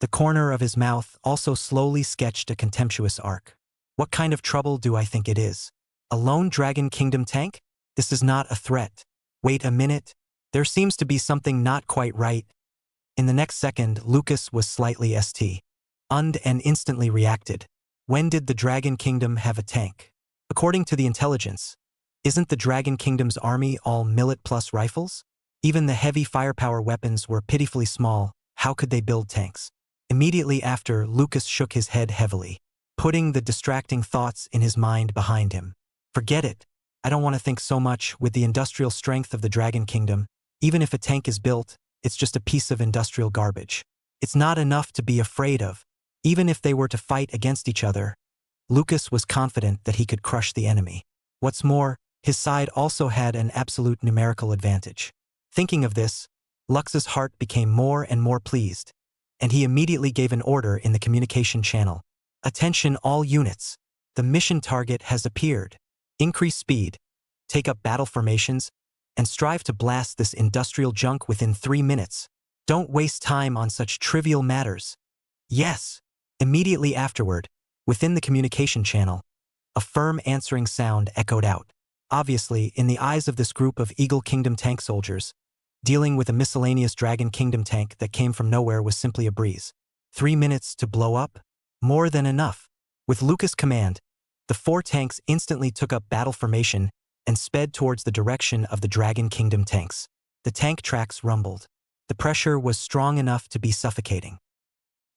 The corner of his mouth also slowly sketched a contemptuous arc. What kind of trouble do I think it is? A Lone Dragon Kingdom tank? This is not a threat. Wait a minute. There seems to be something not quite right. In the next second, Lucas was slightly stunned and instantly reacted. When did the Dragon Kingdom have a tank? According to the intelligence, isn't the Dragon Kingdom's army all millet plus rifles? Even the heavy firepower weapons were pitifully small. How could they build tanks? Immediately after, Lucas shook his head heavily, putting the distracting thoughts in his mind behind him. Forget it. I don't want to think so much. With the industrial strength of the Dragon Kingdom, even if a tank is built, it's just a piece of industrial garbage. It's not enough to be afraid of. Even if they were to fight against each other, Lucas was confident that he could crush the enemy. What's more, his side also had an absolute numerical advantage. Thinking of this, Lux's heart became more and more pleased, and he immediately gave an order in the communication channel. Attention all units. The mission target has appeared. Increase speed, take up battle formations, and strive to blast this industrial junk within 3 minutes. Don't waste time on such trivial matters. Yes. Immediately afterward, within the communication channel, a firm answering sound echoed out. Obviously, in the eyes of this group of Eagle Kingdom tank soldiers, dealing with a miscellaneous Dragon Kingdom tank that came from nowhere was simply a breeze. 3 minutes to blow up? More than enough. With Lucas' command, the 4 tanks instantly took up battle formation and sped towards the direction of the Dragon Kingdom tanks. The tank tracks rumbled. The pressure was strong enough to be suffocating.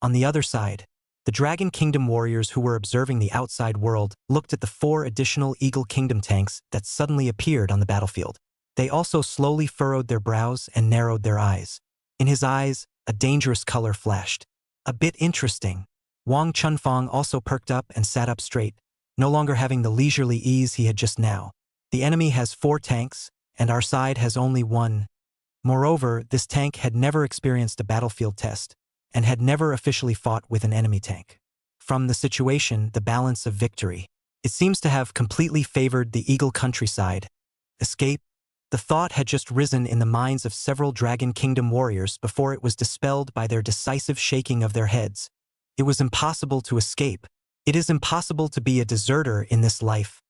On the other side, the Dragon Kingdom warriors who were observing the outside world looked at the 4 additional Eagle Kingdom tanks that suddenly appeared on the battlefield. They also slowly furrowed their brows and narrowed their eyes. In his eyes, a dangerous color flashed. A bit interesting. Wang Chunfang also perked up and sat up straight, no longer having the leisurely ease he had just now. The enemy has 4 tanks, and our side has only 1. Moreover, this tank had never experienced a battlefield test, and had never officially fought with an enemy tank. From the situation, the balance of victory, it seems to have completely favored the Eagle countryside. Escape? The thought had just risen in the minds of several Dragon Kingdom warriors before it was dispelled by their decisive shaking of their heads. It was impossible to escape. It is impossible to be a deserter in this life.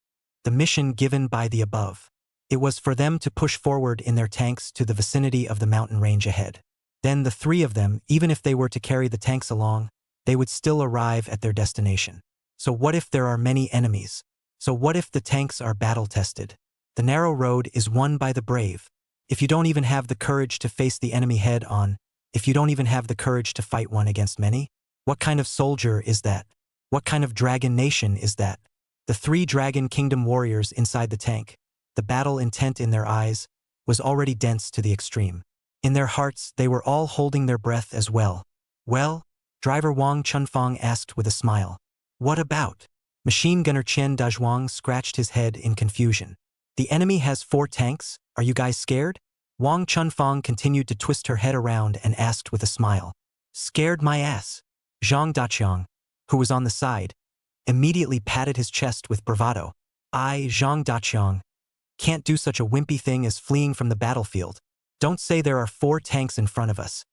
The mission given by the above. It was for them to push forward in their tanks to the vicinity of the mountain range ahead. Then the 3 of them, even if they were to carry the tanks along, they would still arrive at their destination. So what if there are many enemies? So what if the tanks are battle-tested? The narrow road is won by the brave. If you don't even have the courage to face the enemy head-on, if you don't even have the courage to fight one against many, what kind of soldier is that? What kind of dragon nation is that? The 3 Dragon Kingdom warriors inside the tank, the battle intent in their eyes, was already dense to the extreme. In their hearts, they were all holding their breath as well. Well? Driver Wang Chunfang asked with a smile. What about? Machine Gunner Chen Dazhuang scratched his head in confusion. The enemy has 4 tanks? Are you guys scared? Wang Chunfang continued to twist her head around and asked with a smile. Scared my ass. Zhang Daqiang, who was on the side, immediately patted his chest with bravado. I, Zhang Daqiang, can't do such a wimpy thing as fleeing from the battlefield. Don't say there are 4 tanks in front of us.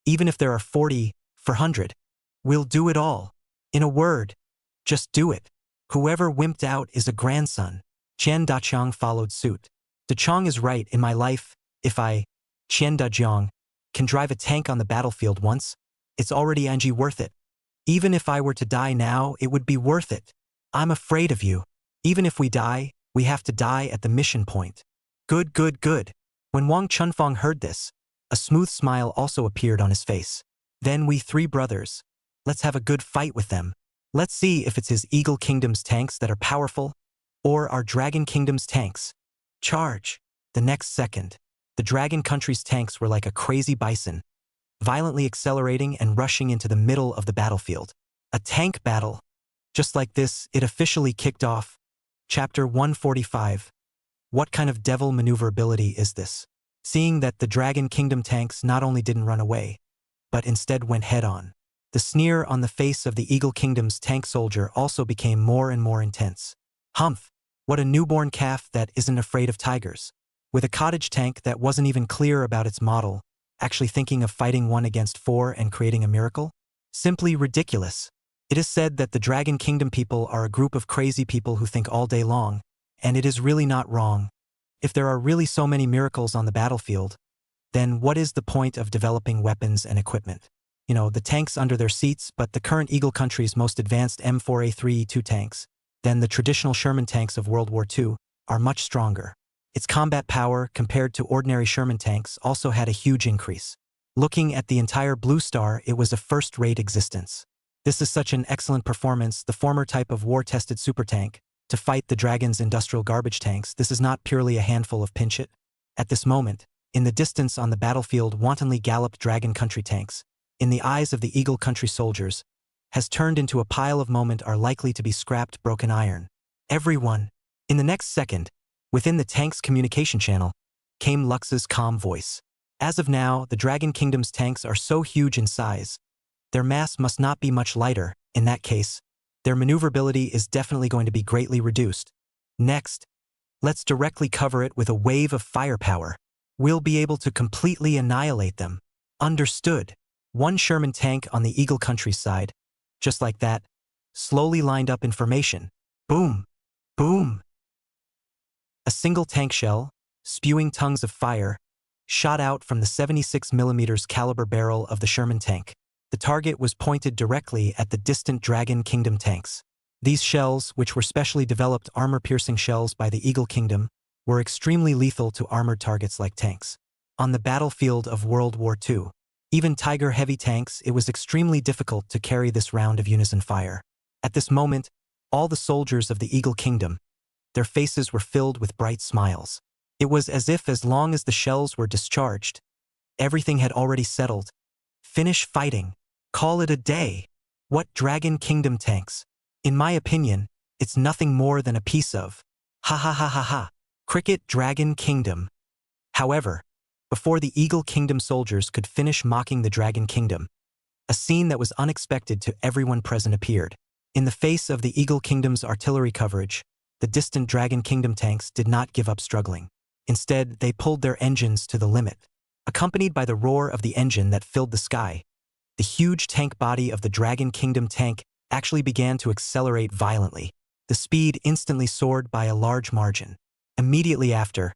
Even if there are 40, 400, we'll do it all. In a word, just do it. Whoever wimped out is a grandson. Chen Daqiang followed suit. Daqiang is right. In my life, if I, Chen Daqiang, can drive a tank on the battlefield once, it's already worth it. Even if I were to die now, it would be worth it. I'm afraid of you. Even if we die, we have to die at the mission point. Good, good, good. When Wang Chunfang heard this, a smooth smile also appeared on his face. Then we three brothers. Let's have a good fight with them. Let's see if it's his Eagle Kingdom's tanks that are powerful, or our Dragon Kingdom's tanks. Charge! The next second, the Dragon Country's tanks were like a crazy bison, violently accelerating and rushing into the middle of the battlefield. A tank battle. Just like this, it officially kicked off. Chapter 145. What kind of devil maneuverability is this? Seeing that the Dragon Kingdom tanks not only didn't run away, but instead went head-on. The sneer on the face of the Eagle Kingdom's tank soldier also became more and more intense. Humph! What a newborn calf that isn't afraid of tigers. With a cottage tank that wasn't even clear about its model, actually thinking of fighting 1 against 4 and creating a miracle? Simply ridiculous. It is said that the Dragon Kingdom people are a group of crazy people who think all day long, and it is really not wrong. If there are really so many miracles on the battlefield, then what is the point of developing weapons and equipment? You know, the tanks under their seats, but the current Eagle Country's most advanced M4A3E2 tanks, than the traditional Sherman tanks of World War II, are much stronger. Its combat power, compared to ordinary Sherman tanks, also had a huge increase. Looking at the entire Blue Star, it was a first-rate existence. This is such an excellent performance, the former type of war-tested super tank, to fight the Dragon's industrial garbage tanks. This is not purely a handful of pinch it. At this moment, in the distance on the battlefield wantonly galloped Dragon Country tanks, in the eyes of the Eagle Country soldiers, has turned into a pile of moment are likely to be scrapped broken iron. Everyone. In the next second, within the tank's communication channel, came Lux's calm voice. As of now, the Dragon Kingdom's tanks are so huge in size. Their mass must not be much lighter. In that case, their maneuverability is definitely going to be greatly reduced. Next, let's directly cover it with a wave of firepower. We'll be able to completely annihilate them. Understood. One Sherman tank on the Eagle Country side, just like that, slowly lined up in formation. Boom! Boom! A single tank shell, spewing tongues of fire, shot out from the 76mm caliber barrel of the Sherman tank. The target was pointed directly at the distant Dragon Kingdom tanks. These shells, which were specially developed armor-piercing shells by the Eagle Kingdom, were extremely lethal to armored targets like tanks. On the battlefield of World War II, even Tiger heavy tanks, it was extremely difficult to carry this round of unison fire. At this moment, all the soldiers of the Eagle Kingdom, their faces were filled with bright smiles. It was as if as long as the shells were discharged, everything had already settled. Finish fighting. Call it a day. What Dragon Kingdom tanks? In my opinion, it's nothing more than a piece of ha ha ha ha ha. Cricket Dragon Kingdom. However, before the Eagle Kingdom soldiers could finish mocking the Dragon Kingdom, a scene that was unexpected to everyone present appeared. In the face of the Eagle Kingdom's artillery coverage, the distant Dragon Kingdom tanks did not give up struggling. Instead, they pulled their engines to the limit. Accompanied by the roar of the engine that filled the sky, the huge tank body of the Dragon Kingdom tank actually began to accelerate violently. The speed instantly soared by a large margin. Immediately after,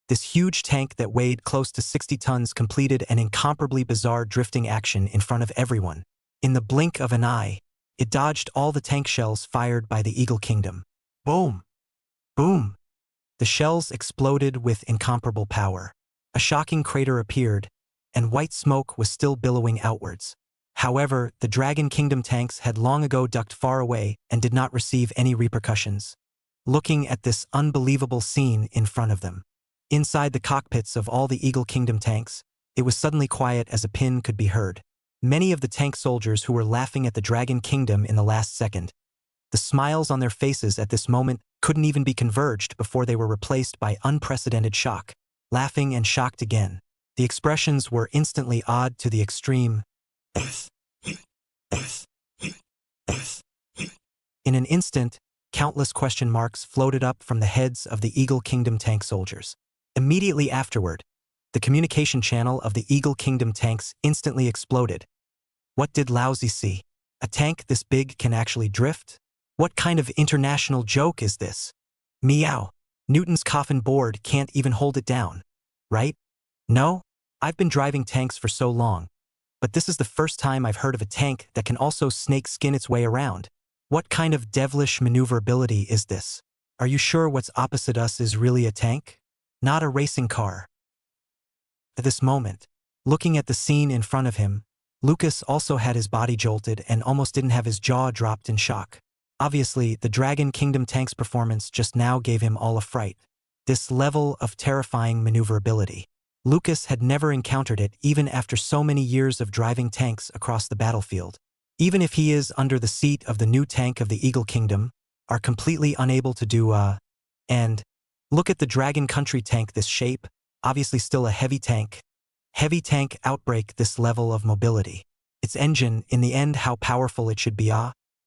this huge tank that weighed close to 60 tons completed an incomparably bizarre drifting action in front of everyone. In the blink of an eye, it dodged all the tank shells fired by the Eagle Kingdom. Boom! Boom! The shells exploded with incomparable power. A shocking crater appeared, and white smoke was still billowing outwards. However, the Dragon Kingdom tanks had long ago ducked far away and did not receive any repercussions. Looking at this unbelievable scene in front of them, inside the cockpits of all the Eagle Kingdom tanks, it was suddenly quiet as a pin could be heard. Many of the tank soldiers who were laughing at the Dragon Kingdom in the last second, the smiles on their faces at this moment couldn't even be converged before they were replaced by unprecedented shock. Laughing and shocked again. The expressions were instantly odd to the extreme. In an instant, countless question marks floated up from the heads of the Eagle Kingdom tank soldiers. Immediately afterward, the communication channel of the Eagle Kingdom tanks instantly exploded. What did Lousy see? A tank this big can actually drift? What kind of international joke is this? Meow. Newton's coffin board can't even hold it down, right? No? I've been driving tanks for so long, but this is the first time I've heard of a tank that can also snake skin its way around. What kind of devilish maneuverability is this? Are you sure what's opposite us is really a tank? Not a racing car. At this moment, looking at the scene in front of him, Lucas also had his body jolted and almost didn't have his jaw dropped in shock. Obviously, the Dragon Kingdom tank's performance just now gave him all a fright. This level of terrifying maneuverability. Lucas had never encountered it even after so many years of driving tanks across the battlefield. Even if he is under the seat of the new tank of the Eagle Kingdom, are completely unable to do and look at the Dragon Country tank this shape, obviously still a heavy tank. Heavy tank outbreak this level of mobility. Its engine, in the end how powerful it should be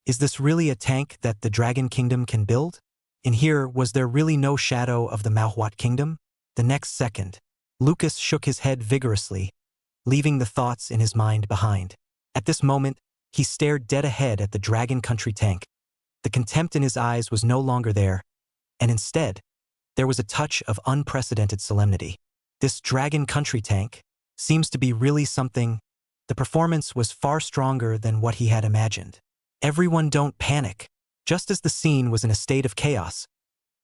is this really a tank that the Dragon Kingdom can build? In here, was there really no shadow of the Manhwa Kingdom? The next second, Lucas shook his head vigorously, leaving the thoughts in his mind behind. At this moment, he stared dead ahead at the Dragon Country tank. The contempt in his eyes was no longer there, and instead, there was a touch of unprecedented solemnity. This Dragon Country tank seems to be really something. The performance was far stronger than what he had imagined. Everyone don't panic. Just as the scene was in a state of chaos,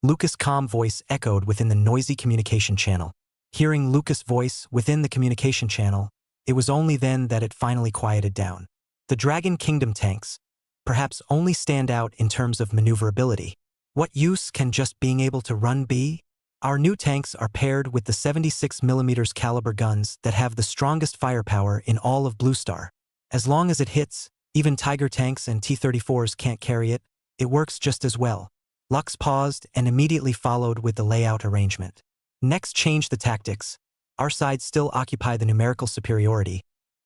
Lucas' calm voice echoed within the noisy communication channel. Hearing Lucas' voice within the communication channel, it was only then that it finally quieted down. The Dragon Kingdom tanks perhaps only stand out in terms of maneuverability. What use can just being able to run be? Our new tanks are paired with the 76mm caliber guns that have the strongest firepower in all of Blue Star. As long as it hits, even Tiger tanks and T-34s can't carry it. It works just as well. Lux paused and immediately followed with the layout arrangement. Next, change the tactics. Our side still occupy the numerical superiority.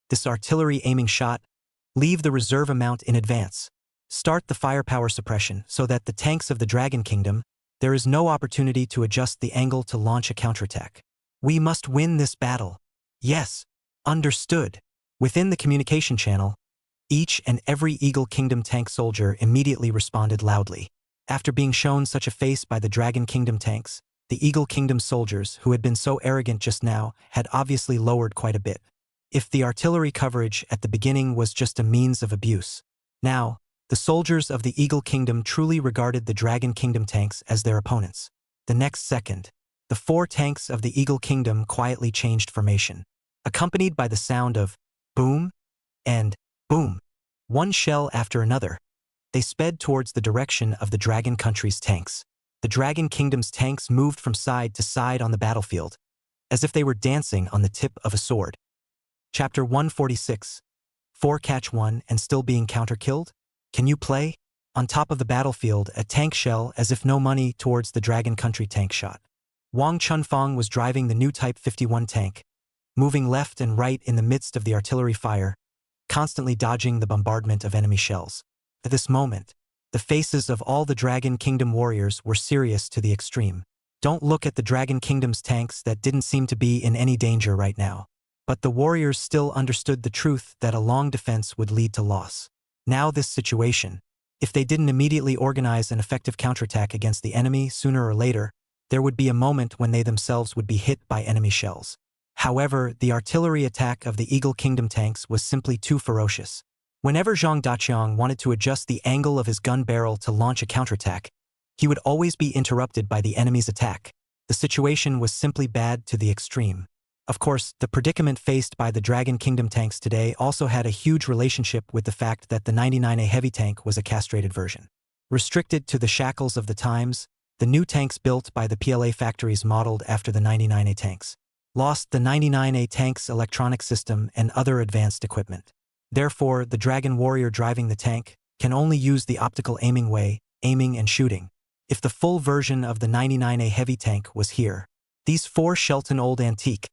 This artillery aiming shot, leave the reserve amount in advance. Start the firepower suppression so that the tanks of the Dragon Kingdom, there is no opportunity to adjust the angle to launch a counterattack. We must win this battle. Yes, understood. Within the communication channel, each and every Eagle Kingdom tank soldier immediately responded loudly. After being shown such a face by the Dragon Kingdom tanks, the Eagle Kingdom soldiers, who had been so arrogant just now, had obviously lowered quite a bit. If the artillery coverage at the beginning was just a means of abuse, now, the soldiers of the Eagle Kingdom truly regarded the Dragon Kingdom tanks as their opponents. The next second, the 4 tanks of the Eagle Kingdom quietly changed formation, accompanied by the sound of boom and boom. One shell after another, they sped towards the direction of the Dragon Country's tanks. The Dragon Kingdom's tanks moved from side to side on the battlefield, as if they were dancing on the tip of a sword. Chapter 146. 4 catch 1 and still being counter-killed? Can you play? On top of the battlefield, a tank shell as if no money towards the Dragon Country tank shot. Wang Chunfang was driving the new Type 51 tank, moving left and right in the midst of the artillery fire, constantly dodging the bombardment of enemy shells. At this moment, the faces of all the Dragon Kingdom warriors were serious to the extreme. Don't look at the Dragon Kingdom's tanks that didn't seem to be in any danger right now. But the warriors still understood the truth that a long defense would lead to loss. Now this situation, if they didn't immediately organize an effective counterattack against the enemy sooner or later, there would be a moment when they themselves would be hit by enemy shells. However, the artillery attack of the Eagle Kingdom tanks was simply too ferocious. Whenever Zhang Daqiang wanted to adjust the angle of his gun barrel to launch a counterattack, he would always be interrupted by the enemy's attack. The situation was simply bad to the extreme. Of course, the predicament faced by the Dragon Kingdom tanks today also had a huge relationship with the fact that the 99A heavy tank was a castrated version. Restricted to the shackles of the times, the new tanks built by the PLA factories modeled after the 99A tanks lost the 99A tank's electronic system and other advanced equipment. Therefore, the Dragon Warrior driving the tank can only use the optical aiming way, aiming and shooting. If the full version of the 99A heavy tank was here, these 4 Shelton old antique,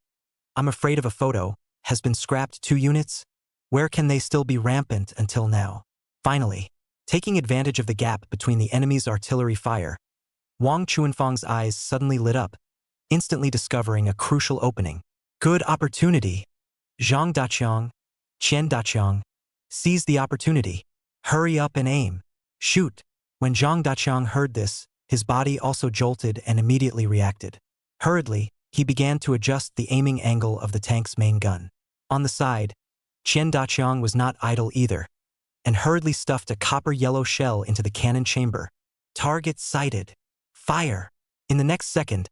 I'm afraid of a photo, has been scrapped 2 units? Where can they still be rampant until now? Finally, taking advantage of the gap between the enemy's artillery fire, Wang Chuanfang's eyes suddenly lit up, instantly discovering a crucial opening. Good opportunity. Zhang Daqiang, Qian Daqiang, seize the opportunity. Hurry up and aim. Shoot. When Zhang Daqiang heard this, his body also jolted and immediately reacted. Hurriedly, he began to adjust the aiming angle of the tank's main gun. On the side, Qian Daqiang was not idle either, and hurriedly stuffed a copper-yellow shell into the cannon chamber. Target sighted. Fire! In the next second,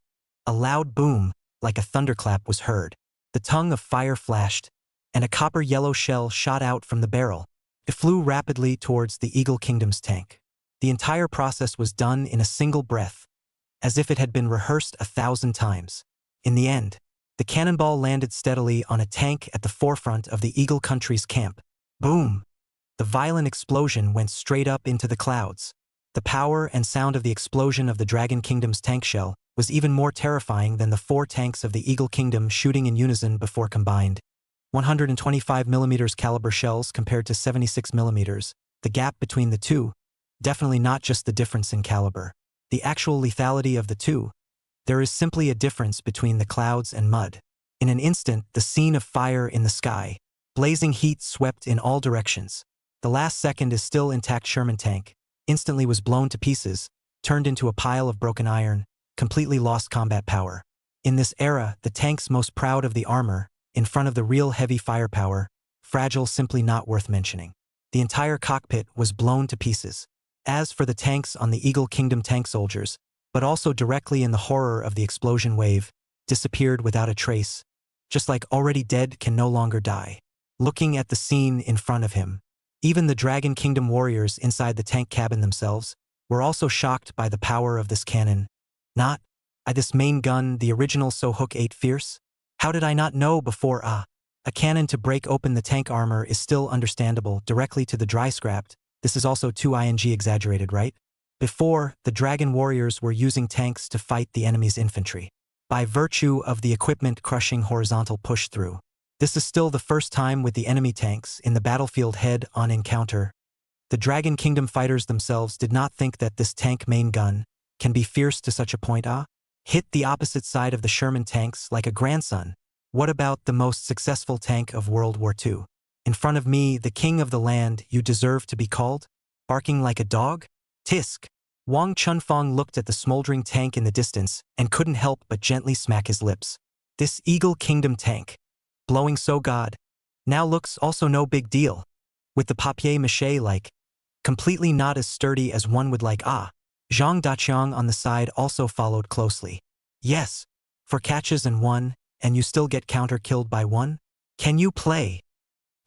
a loud boom, like a thunderclap, was heard. The tongue of fire flashed, and a copper-yellow shell shot out from the barrel. It flew rapidly towards the Eagle Kingdom's tank. The entire process was done in a single breath, as if it had been rehearsed 1,000 times. In the end, the cannonball landed steadily on a tank at the forefront of the Eagle Country's camp. Boom! The violent explosion went straight up into the clouds. The power and sound of the explosion of the Dragon Kingdom's tank shell was even more terrifying than the 4 tanks of the Eagle Kingdom shooting in unison before combined. 125mm caliber shells compared to 76mm, the gap between the two, definitely not just the difference in caliber. The actual lethality of the two. There is simply a difference between the clouds and mud. In an instant, the scene of fire in the sky. Blazing heat swept in all directions. The last second is still intact Sherman tank, instantly was blown to pieces, turned into a pile of broken iron, completely lost combat power. In this era, the tanks most proud of the armor, in front of the real heavy firepower, fragile, simply not worth mentioning. The entire cockpit was blown to pieces. As for the tanks on the Eagle Kingdom tank soldiers, but also directly in the horror of the explosion wave, disappeared without a trace, just like already dead can no longer die. Looking at the scene in front of him, even the Dragon Kingdom warriors inside the tank cabin themselves were also shocked by the power of this cannon. Not, this main gun, the original Sohook 8 Fierce? How did I not know before? A cannon to break open the tank armor is still understandable directly to the dry scrapped. This is also too exaggerated, right? Before, the Dragon warriors were using tanks to fight the enemy's infantry. By virtue of the equipment-crushing horizontal push-through. This is still the first time with the enemy tanks in the battlefield head-on encounter. The Dragon Kingdom fighters themselves did not think that this tank main gun can be fierce to such a point. Hit the opposite side of the Sherman tanks like a grandson. What about the most successful tank of World War II? In front of me, the king of the land you deserve to be called? Barking like a dog? Tisk. Wang Chunfang looked at the smoldering tank in the distance and couldn't help but gently smack his lips. This Eagle Kingdom tank, blowing so god, now looks also no big deal. With the papier-mâché like, completely not as sturdy as one would like. Zhang Daqiang on the side also followed closely. Yes, for catches and one, and you still get counter-killed by one? Can you play?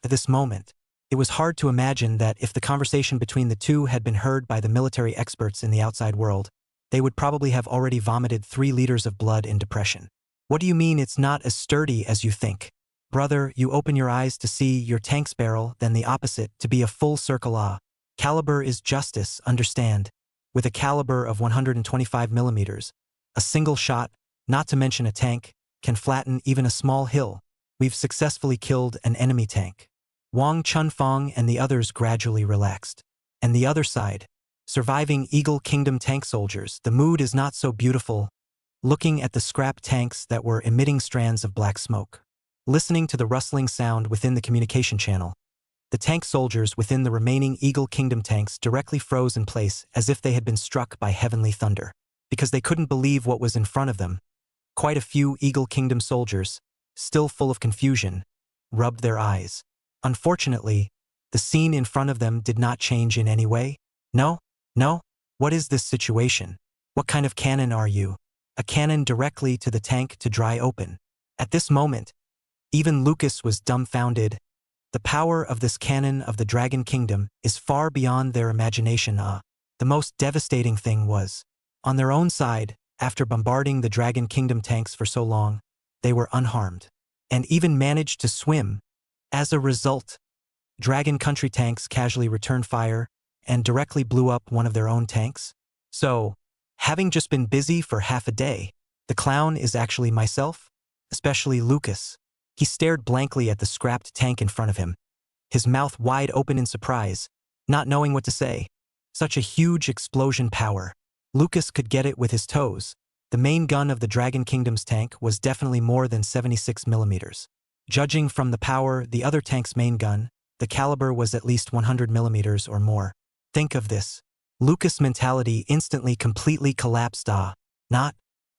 At this moment, it was hard to imagine that if the conversation between the two had been heard by the military experts in the outside world, they would probably have already vomited 3 liters of blood in depression. What do you mean it's not as sturdy as you think? Brother, you open your eyes to see your tank's barrel, then the opposite, to be a full circle. Caliber is justice, understand. With a caliber of 125mm, a single shot, not to mention a tank, can flatten even a small hill. We've successfully killed an enemy tank. Wang Chunfang and the others gradually relaxed. And the other side, surviving Eagle Kingdom tank soldiers, the mood is not so beautiful. Looking at the scrap tanks that were emitting strands of black smoke. Listening to the rustling sound within the communication channel. The tank soldiers within the remaining Eagle Kingdom tanks directly froze in place as if they had been struck by heavenly thunder. Because they couldn't believe what was in front of them. Quite a few Eagle Kingdom soldiers, still full of confusion, rubbed their eyes. Unfortunately, the scene in front of them did not change in any way. No? What is this situation? What kind of cannon are you? A cannon directly to the tank to dry open. At this moment, even Lucas was dumbfounded. The power of this cannon of the Dragon Kingdom is far beyond their imagination. The most devastating thing was, on their own side, after bombarding the Dragon Kingdom tanks for so long, they were unharmed, and even managed to swim. As a result, Dragon Country tanks casually returned fire and directly blew up one of their own tanks. So, having just been busy for half a day, the clown is actually myself, especially Lucas. He stared blankly at the scrapped tank in front of him, his mouth wide open in surprise, not knowing what to say. Such a huge explosion power. Lucas could get it with his toes. The main gun of the Dragon Kingdom's tank was definitely more than 76mm. Judging from the power, the other tank's main gun, the caliber was at least 100mm or more. Think of this. Lucas' mentality instantly completely collapsed. Not,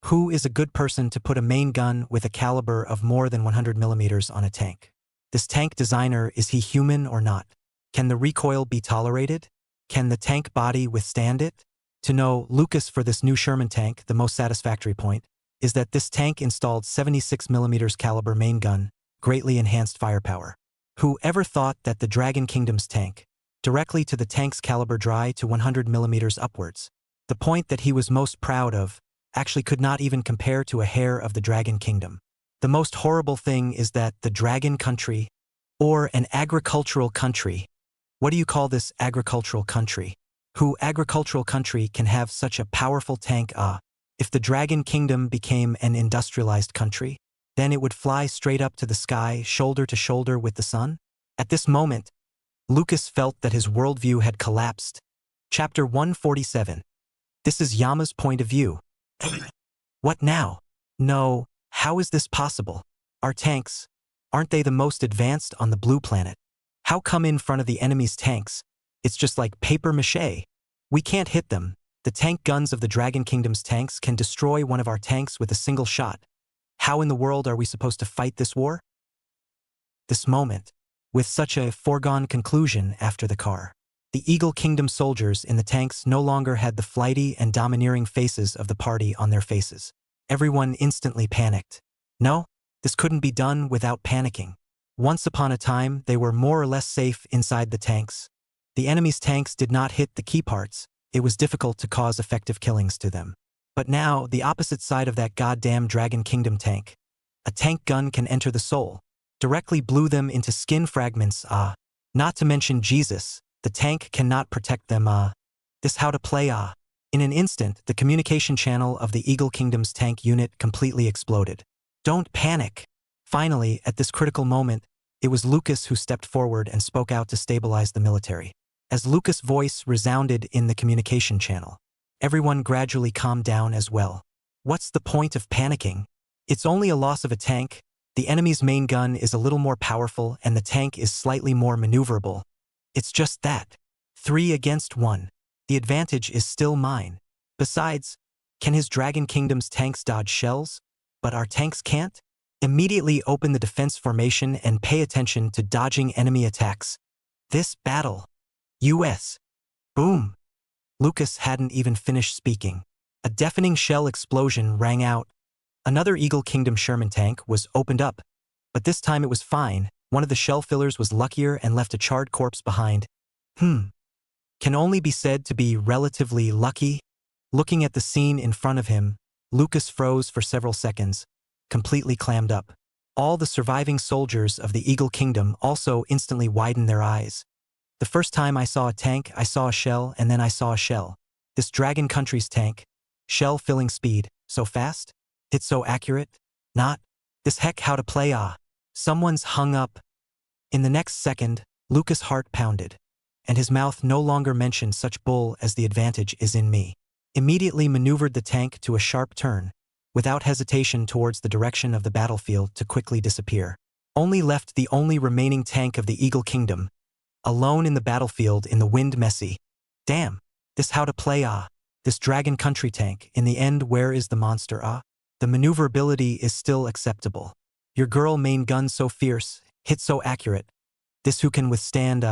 who is a good person to put a main gun with a caliber of more than 100mm on a tank? This tank designer, is he human or not? Can the recoil be tolerated? Can the tank body withstand it? To know Lucas for this new Sherman tank, the most satisfactory point is that this tank installed 76mm caliber main gun, greatly enhanced firepower. Who ever thought that the Dragon Kingdom's tank, directly to the tank's caliber dry to 100 millimeters upwards, the point that he was most proud of, actually could not even compare to a hair of the Dragon Kingdom. The most horrible thing is that the Dragon Country, or an agricultural country, what do you call this agricultural country? Who agricultural country can have such a powerful tank? If the Dragon Kingdom became an industrialized country, then it would fly straight up to the sky, shoulder to shoulder with the sun? At this moment, Lucas felt that his worldview had collapsed. Chapter 147. This is Yama's point of view. What now? No, how is this possible? Our tanks, aren't they the most advanced on the blue planet? How come in front of the enemy's tanks, it's just like paper mache? We can't hit them. The tank guns of the Dragon Kingdom's tanks can destroy one of our tanks with a single shot. How in the world are we supposed to fight this war? This moment, with such a foregone conclusion after the car, the Eagle Kingdom soldiers in the tanks no longer had the flighty and domineering faces of the party on their faces. Everyone instantly panicked. No, this couldn't be done without panicking. Once upon a time, they were more or less safe inside the tanks. The enemy's tanks did not hit the key parts. It was difficult to cause effective killings to them. But now, the opposite side of that goddamn Dragon Kingdom tank, a tank gun can enter the soul, directly blew them into skin fragments. Not to mention Jesus, the tank cannot protect them. This how to play. In an instant, the communication channel of the Eagle Kingdom's tank unit completely exploded. Don't panic. Finally, at this critical moment, it was Lucas who stepped forward and spoke out to stabilize the military. As Lucas' voice resounded in the communication channel, everyone gradually calmed down as well. What's the point of panicking? It's only a loss of a tank. The enemy's main gun is a little more powerful and the tank is slightly more maneuverable. It's just that. 3 against 1. The advantage is still mine. Besides, can his Dragon Kingdom's tanks dodge shells? But our tanks can't? Immediately open the defense formation and pay attention to dodging enemy attacks. This battle. US. Boom. Lucas hadn't even finished speaking. A deafening shell explosion rang out. Another Eagle Kingdom Sherman tank was opened up, but this time it was fine. One of the shell fillers was luckier and left a charred corpse behind. Can only be said to be relatively lucky. Looking at the scene in front of him, Lucas froze for several seconds, completely clammed up. All the surviving soldiers of the Eagle Kingdom also instantly widened their eyes. The first time I saw a tank, I saw a shell, and then I saw a shell. This Dragon Country's tank, shell filling speed, so fast? It's so accurate? Not. This heck how to play. Someone's hung up. In the next second, Lucas' heart pounded, and his mouth no longer mentioned such bull as the advantage is in me. Immediately maneuvered the tank to a sharp turn, without hesitation towards the direction of the battlefield to quickly disappear. Only left the only remaining tank of the Eagle Kingdom, alone in the battlefield in the wind messy. Damn, this how to play. This Dragon Country tank, in the end where is the monster? The maneuverability is still acceptable. Your girl main gun so fierce, hit so accurate. This who can withstand.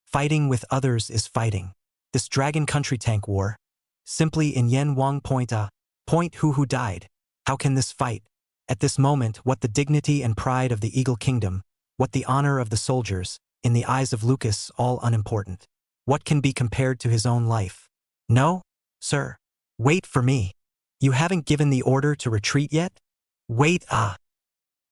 Fighting with others is fighting. This Dragon Country tank war. Simply in Yen Wang point. Point who died. How can this fight? At this moment, what the dignity and pride of the Eagle Kingdom, what the honor of the soldiers, in the eyes of Lucas, all unimportant. What can be compared to his own life? No, sir. Wait for me. You haven't given the order to retreat yet? Wait.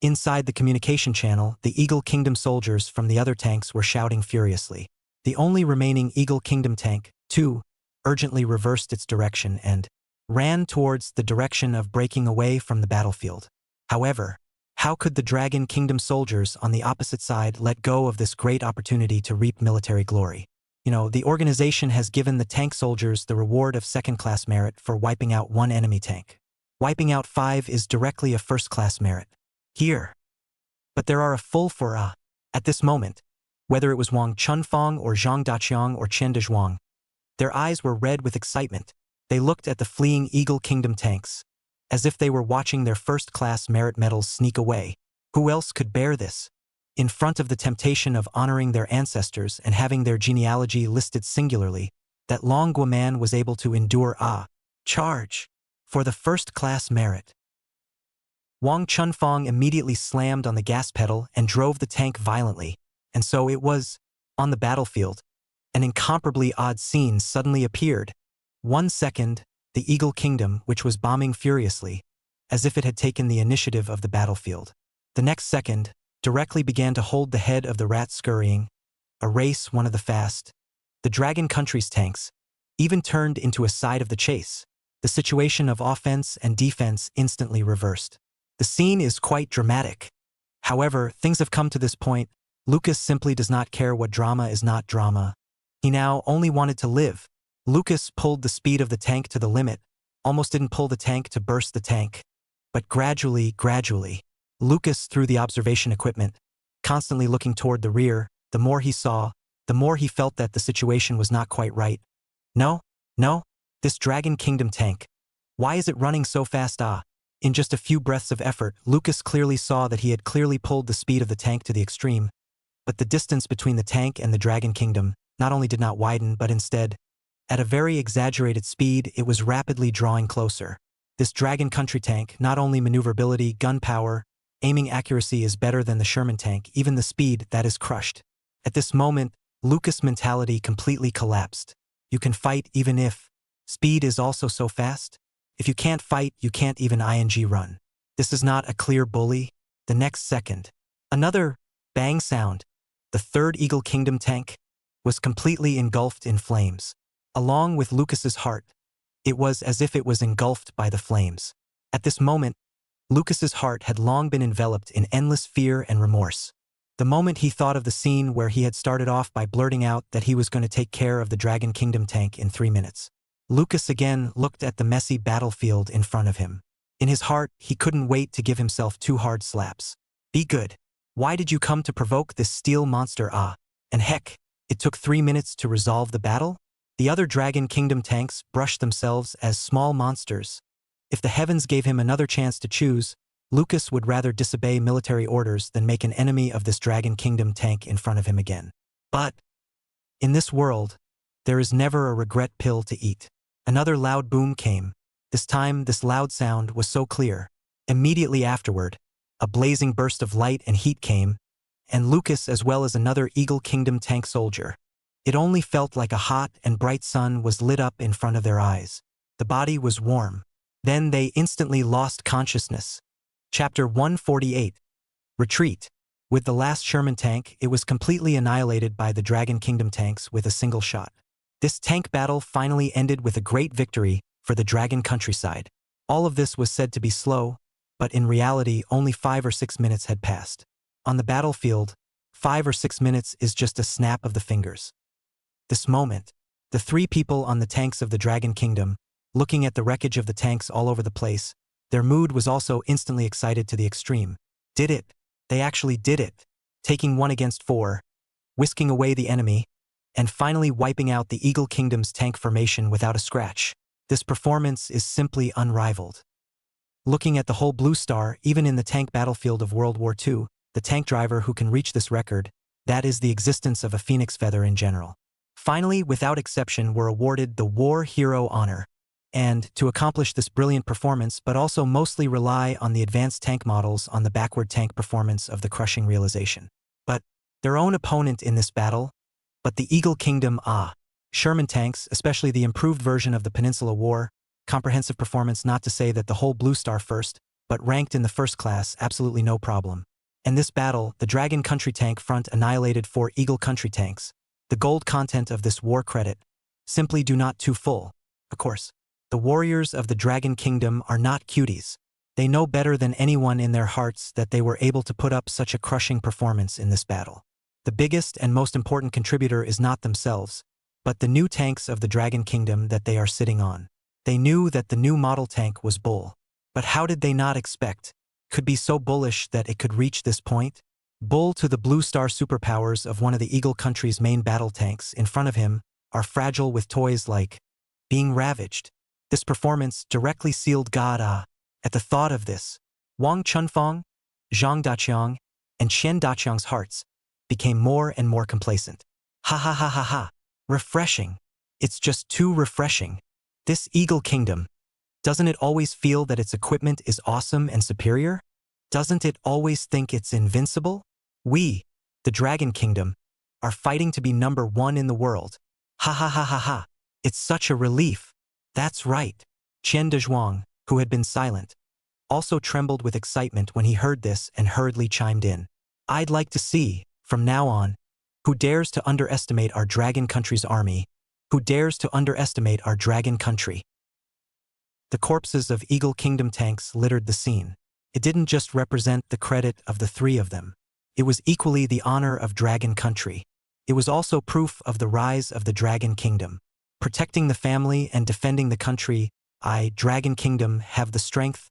Inside the communication channel, the Eagle Kingdom soldiers from the other tanks were shouting furiously. The only remaining Eagle Kingdom tank, too, urgently reversed its direction and ran towards the direction of breaking away from the battlefield. However, how could the Dragon Kingdom soldiers on the opposite side let go of this great opportunity to reap military glory? The organization has given the tank soldiers the reward of second-class merit for wiping out 1 enemy tank. Wiping out 5 is directly a first-class merit. Here. But there are a full for At this moment, whether it was Wang Chunfeng or Zhang Daqiang or Chen Dezhuang, their eyes were red with excitement. They looked at the fleeing Eagle Kingdom tanks, as if they were watching their first-class merit medals sneak away. Who else could bear this? In front of the temptation of honoring their ancestors and having their genealogy listed singularly, that Longhua man was able to endure charge for the first-class merit. Wang Chunfang immediately slammed on the gas pedal and drove the tank violently, and so it was, on the battlefield, an incomparably odd scene suddenly appeared. 1 second, the Eagle Kingdom, which was bombing furiously, as if it had taken the initiative of the battlefield. The next second, directly began to hold the head of the rat scurrying, a race one of the fast. The Dragon Country's tanks even turned into a side of the chase. The situation of offense and defense instantly reversed. The scene is quite dramatic. However, things have come to this point. Lucas simply does not care what drama is not drama. He now only wanted to live. Lucas pulled the speed of the tank to the limit, almost didn't pull the tank to burst the tank. But gradually, Lucas threw the observation equipment, constantly looking toward the rear. The more he saw, the more he felt that the situation was not quite right. No, this Dragon Kingdom tank. Why is it running so fast? In just a few breaths of effort, Lucas clearly saw that he had clearly pulled the speed of the tank to the extreme. But the distance between the tank and the Dragon Kingdom not only did not widen, but instead, at a very exaggerated speed, it was rapidly drawing closer. This Dragon Country tank, not only maneuverability, gunpowder, aiming accuracy is better than the Sherman tank, even the speed, that is crushed. At this moment, Lucas' mentality completely collapsed. You can fight even if speed is also so fast? If you can't fight, you can't even run. This is not a clear bully. The next second, another bang sound. The third Eagle Kingdom tank was completely engulfed in flames. Along with Lucas's heart, it was as if it was engulfed by the flames. At this moment, Lucas's heart had long been enveloped in endless fear and remorse. The moment he thought of the scene where he had started off by blurting out that he was going to take care of the Dragon Kingdom tank in 3 minutes, Lucas again looked at the messy battlefield in front of him. In his heart, he couldn't wait to give himself 2 hard slaps. Be good. Why did you come to provoke this steel monster? And heck, it took 3 minutes to resolve the battle? The other Dragon Kingdom tanks brushed themselves as small monsters. If the heavens gave him another chance to choose, Lucas would rather disobey military orders than make an enemy of this Dragon Kingdom tank in front of him again. But in this world, there is never a regret pill to eat. Another loud boom came. This time, this loud sound was so clear. Immediately afterward, a blazing burst of light and heat came, and Lucas as well as another Eagle Kingdom tank soldier. It only felt like a hot and bright sun was lit up in front of their eyes. The body was warm. Then they instantly lost consciousness. Chapter 148. Retreat. With the last Sherman tank, it was completely annihilated by the Dragon Kingdom tanks with a single shot. This tank battle finally ended with a great victory for the Dragon Countryside. All of this was said to be slow, but in reality only 5 or 6 minutes had passed. On the battlefield, 5 or 6 minutes is just a snap of the fingers. This moment, the 3 people on the tanks of the Dragon Kingdom, looking at the wreckage of the tanks all over the place, their mood was also instantly excited to the extreme. Did it. They actually did it. Taking 1 against 4, whisking away the enemy, and finally wiping out the Eagle Kingdom's tank formation without a scratch. This performance is simply unrivaled. Looking at the whole Blue Star, even in the tank battlefield of World War II, the tank driver who can reach this record, that is the existence of a phoenix feather in general. Finally, without exception, were awarded the War Hero honor. And, to accomplish this brilliant performance but also mostly rely on the advanced tank models on the backward tank performance of the crushing realization. But their own opponent in this battle, but the Eagle Kingdom Sherman tanks, especially the improved version of the Peninsula War, comprehensive performance, not to say that the whole Blue Star first, but ranked in the first class, absolutely no problem. In this battle, the Dragon Country tank front annihilated 4 Eagle Country tanks. The gold content of this war credit simply do not too full. Of course, the warriors of the Dragon Kingdom are not cuties. They know better than anyone in their hearts that they were able to put up such a crushing performance in this battle. The biggest and most important contributor is not themselves, but the new tanks of the Dragon Kingdom that they are sitting on. They knew that the new model tank was bull. But how did they not expect could be so bullish that it could reach this point? Bull to the Blue Star superpowers of one of the Eagle Country's main battle tanks in front of him are fragile with toys like being ravaged. This performance directly sealed God At the thought of this, Wang Chunfang, Zhang Daqiang, and Chen Daqiang's hearts became more and more complacent. Ha. Refreshing. It's just too refreshing. This Eagle Kingdom, doesn't it always feel that its equipment is awesome and superior? Doesn't it always think it's invincible? We, the Dragon Kingdom, are fighting to be number one in the world. Ha ha ha ha ha. It's such a relief. That's right. Qian Dezhuang, who had been silent, also trembled with excitement when he heard this and hurriedly chimed in. I'd like to see, from now on, who dares to underestimate our Dragon Country's army, who dares to underestimate our Dragon Country. The corpses of Eagle Kingdom tanks littered the scene. It didn't just represent the credit of the three of them. It was equally the honor of Dragon Country. It was also proof of the rise of the Dragon Kingdom. Protecting the family and defending the country, Dragon Kingdom, have the strength.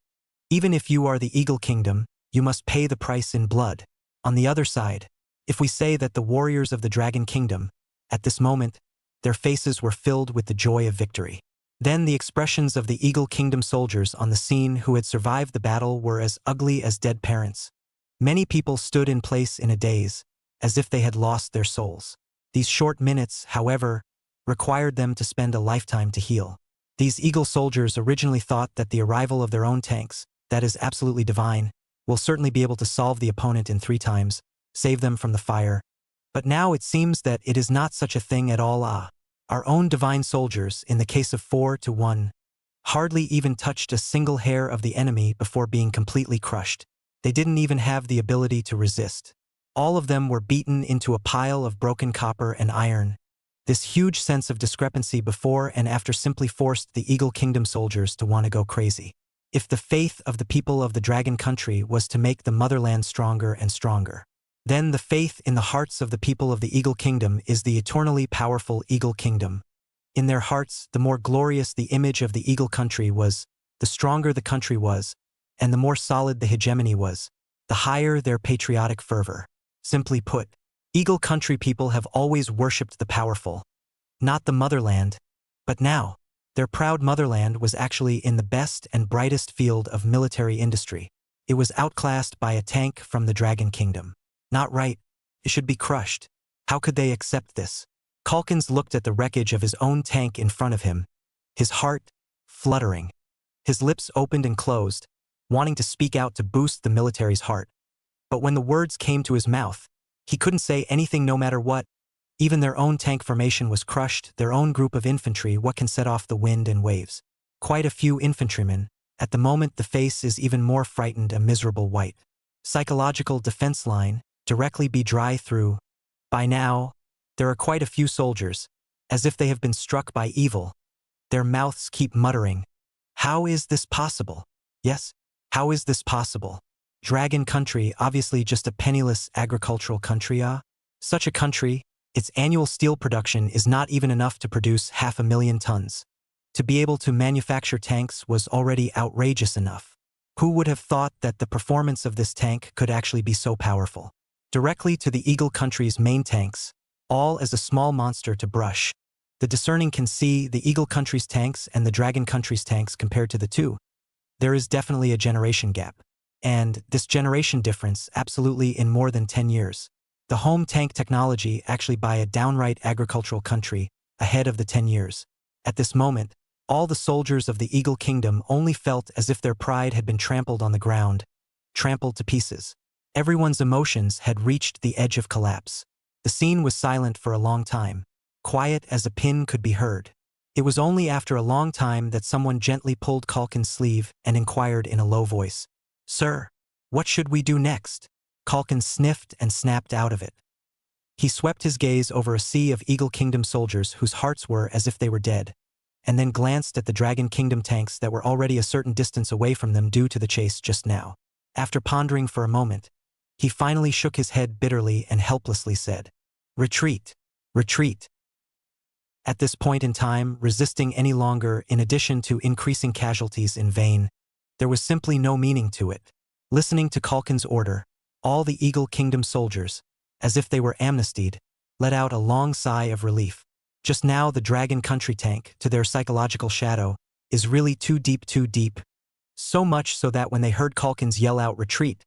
Even if you are the Eagle Kingdom, you must pay the price in blood. On the other side, if we say that the warriors of the Dragon Kingdom, at this moment, their faces were filled with the joy of victory. Then the expressions of the Eagle Kingdom soldiers on the scene who had survived the battle were as ugly as dead parents. Many people stood in place in a daze, as if they had lost their souls. These short minutes, however, required them to spend a lifetime to heal. These Eagle soldiers originally thought that the arrival of their own tanks, that is absolutely divine, will certainly be able to solve the opponent in 3 times, save them from the fire. But now it seems that it is not such a thing at all. Our own divine soldiers, in the case of 4-1, hardly even touched a single hair of the enemy before being completely crushed. They didn't even have the ability to resist. All of them were beaten into a pile of broken copper and iron. This huge sense of discrepancy before and after simply forced the Eagle Kingdom soldiers to want to go crazy. If the faith of the people of the Dragon Country was to make the motherland stronger and stronger, then the faith in the hearts of the people of the Eagle Kingdom is the eternally powerful Eagle Kingdom. In their hearts, the more glorious the image of the Eagle Country was, the stronger the country was, and the more solid the hegemony was, the higher their patriotic fervor. Simply put, Eagle Country people have always worshipped the powerful, not the motherland, but now, their proud motherland was actually in the best and brightest field of military industry. It was outclassed by a tank from the Dragon Kingdom. Not right. It should be crushed. How could they accept this? Calkins looked at the wreckage of his own tank in front of him, his heart fluttering. His lips opened and closed, wanting to speak out to boost the military's heart. But when the words came to his mouth, he couldn't say anything no matter what. Even their own tank formation was crushed, their own group of infantry, what can set off the wind and waves? Quite a few infantrymen. At the moment the face is even more frightened, a miserable white. Psychological defense line, directly be dry through. By now, there are quite a few soldiers, as if they have been struck by evil. Their mouths keep muttering. How is this possible? Yes, how is this possible? Dragon Country, obviously just a penniless agricultural country. Such a country, its annual steel production is not even enough to produce 500,000 tons. To be able to manufacture tanks was already outrageous enough. Who would have thought that the performance of this tank could actually be so powerful? Directly to the Eagle Country's main tanks, all as a small monster to brush. The discerning can see the Eagle Country's tanks and the Dragon Country's tanks compared to the two. There is definitely a generation gap. And this generation difference absolutely in more than 10 years. The home tank technology actually by a downright agricultural country ahead of the 10 years. At this moment, all the soldiers of the Eagle Kingdom only felt as if their pride had been trampled on the ground, trampled to pieces. Everyone's emotions had reached the edge of collapse. The scene was silent for a long time, quiet as a pin could be heard. It was only after a long time that someone gently pulled Calkin's sleeve and inquired in a low voice, "Sir, what should we do next?" Calkin sniffed and snapped out of it. He swept his gaze over a sea of Eagle Kingdom soldiers whose hearts were as if they were dead, and then glanced at the Dragon Kingdom tanks that were already a certain distance away from them due to the chase just now. After pondering for a moment, he finally shook his head bitterly and helplessly said, "Retreat, retreat." At this point in time, resisting any longer, in addition to increasing casualties in vain, there was simply no meaning to it. Listening to Calkin's order, all the Eagle Kingdom soldiers, as if they were amnestied, let out a long sigh of relief. Just now the Dragon Country tank, to their psychological shadow, is really too deep. So much so that when they heard Calkin's yell out retreat,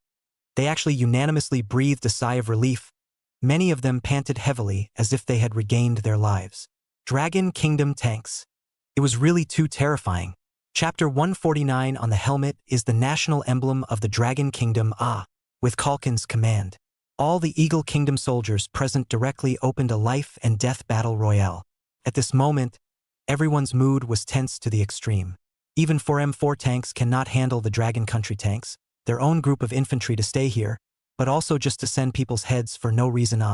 they actually unanimously breathed a sigh of relief. Many of them panted heavily as if they had regained their lives. Dragon Kingdom tanks. It was really too terrifying. Chapter 149 on the helmet is the national emblem of the Dragon Kingdom with Kalkin's command. All the Eagle Kingdom soldiers present directly opened a life and death battle royale. At this moment, everyone's mood was tense to the extreme. Even 4M4 tanks cannot handle the Dragon Country tanks, their own group of infantry to stay here, but also just to send people's heads for no reason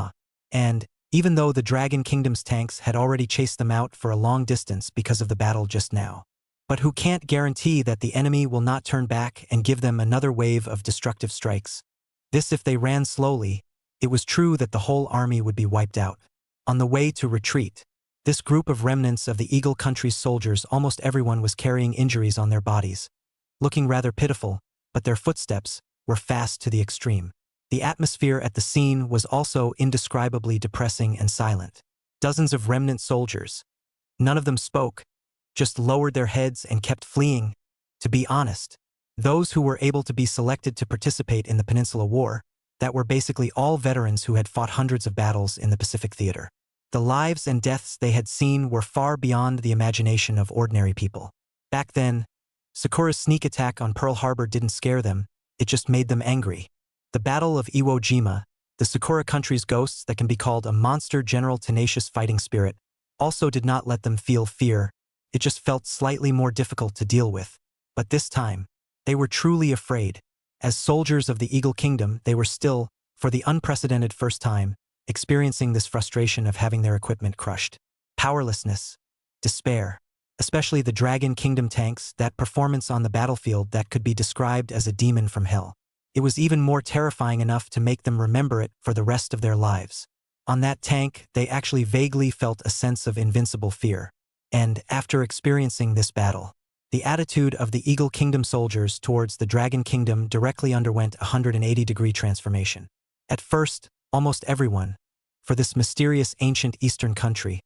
And, even though the Dragon Kingdom's tanks had already chased them out for a long distance because of the battle just now. But who can't guarantee that the enemy will not turn back and give them another wave of destructive strikes? This if they ran slowly, it was true that the whole army would be wiped out. On the way to retreat, this group of remnants of the Eagle Country's soldiers, almost everyone was carrying injuries on their bodies. Looking rather pitiful, but their footsteps were fast to the extreme. The atmosphere at the scene was also indescribably depressing and silent. Dozens of remnant soldiers. None of them spoke, just lowered their heads and kept fleeing. To be honest, those who were able to be selected to participate in the Peninsula War, that were basically all veterans who had fought hundreds of battles in the Pacific Theater. The lives and deaths they had seen were far beyond the imagination of ordinary people. Back then, Sakura's sneak attack on Pearl Harbor didn't scare them, it just made them angry. The Battle of Iwo Jima, the Sakura country's ghosts that can be called a monster general tenacious fighting spirit, also did not let them feel fear. It just felt slightly more difficult to deal with. But this time, they were truly afraid. As soldiers of the Eagle Kingdom, they were still, for the unprecedented first time, experiencing this frustration of having their equipment crushed. Powerlessness, despair, especially the Dragon Kingdom tanks, that performance on the battlefield that could be described as a demon from hell. It was even more terrifying enough to make them remember it for the rest of their lives. On that tank, they actually vaguely felt a sense of invincible fear. And, after experiencing this battle, the attitude of the Eagle Kingdom soldiers towards the Dragon Kingdom directly underwent a 180-degree transformation. At first, almost everyone, for this mysterious ancient Eastern country,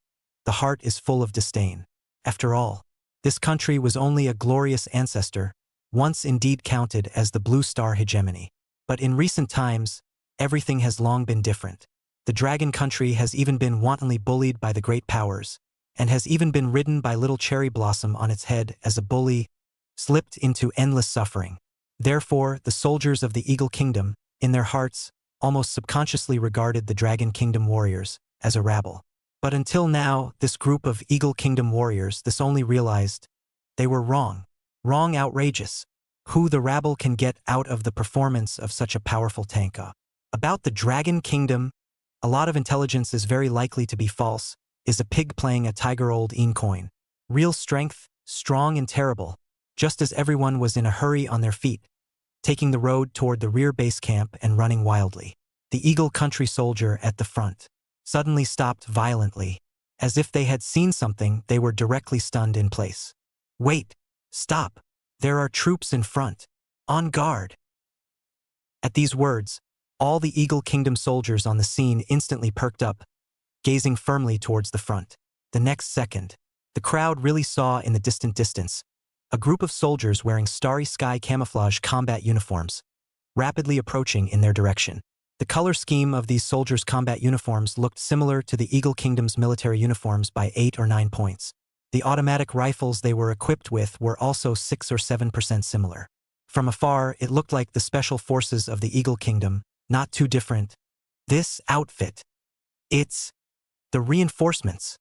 the heart is full of disdain. After all, this country was only a glorious ancestor, once indeed counted as the Blue Star hegemony. But in recent times, everything has long been different. The Dragon Country has even been wantonly bullied by the great powers, and has even been ridden by little cherry blossom on its head as a bully, slipped into endless suffering. Therefore, the soldiers of the Eagle Kingdom, in their hearts, almost subconsciously regarded the Dragon Kingdom warriors as a rabble. But until now, this group of Eagle Kingdom warriors only realized they were wrong. Wrong, outrageous. Who the rabble can get out of the performance of such a powerful tank? About the Dragon Kingdom, a lot of intelligence is very likely to be false, is a pig playing a tiger-old coin. Real strength, strong and terrible, just as everyone was in a hurry on their feet, taking the road toward the rear base camp and running wildly. The Eagle Country soldier at the front suddenly stopped violently. As if they had seen something, they were directly stunned in place. Wait! Stop! There are troops in front. On guard! At these words, all the Eagle Kingdom soldiers on the scene instantly perked up, gazing firmly towards the front. The next second, the crowd really saw in the distant distance a group of soldiers wearing starry sky camouflage combat uniforms, rapidly approaching in their direction. The color scheme of these soldiers' combat uniforms looked similar to the Eagle Kingdom's military uniforms by 8 or 9 points. The automatic rifles they were equipped with were also 6 or 7% similar. From afar, it looked like the special forces of the Eagle Kingdom, not too different. This outfit. It's the reinforcements.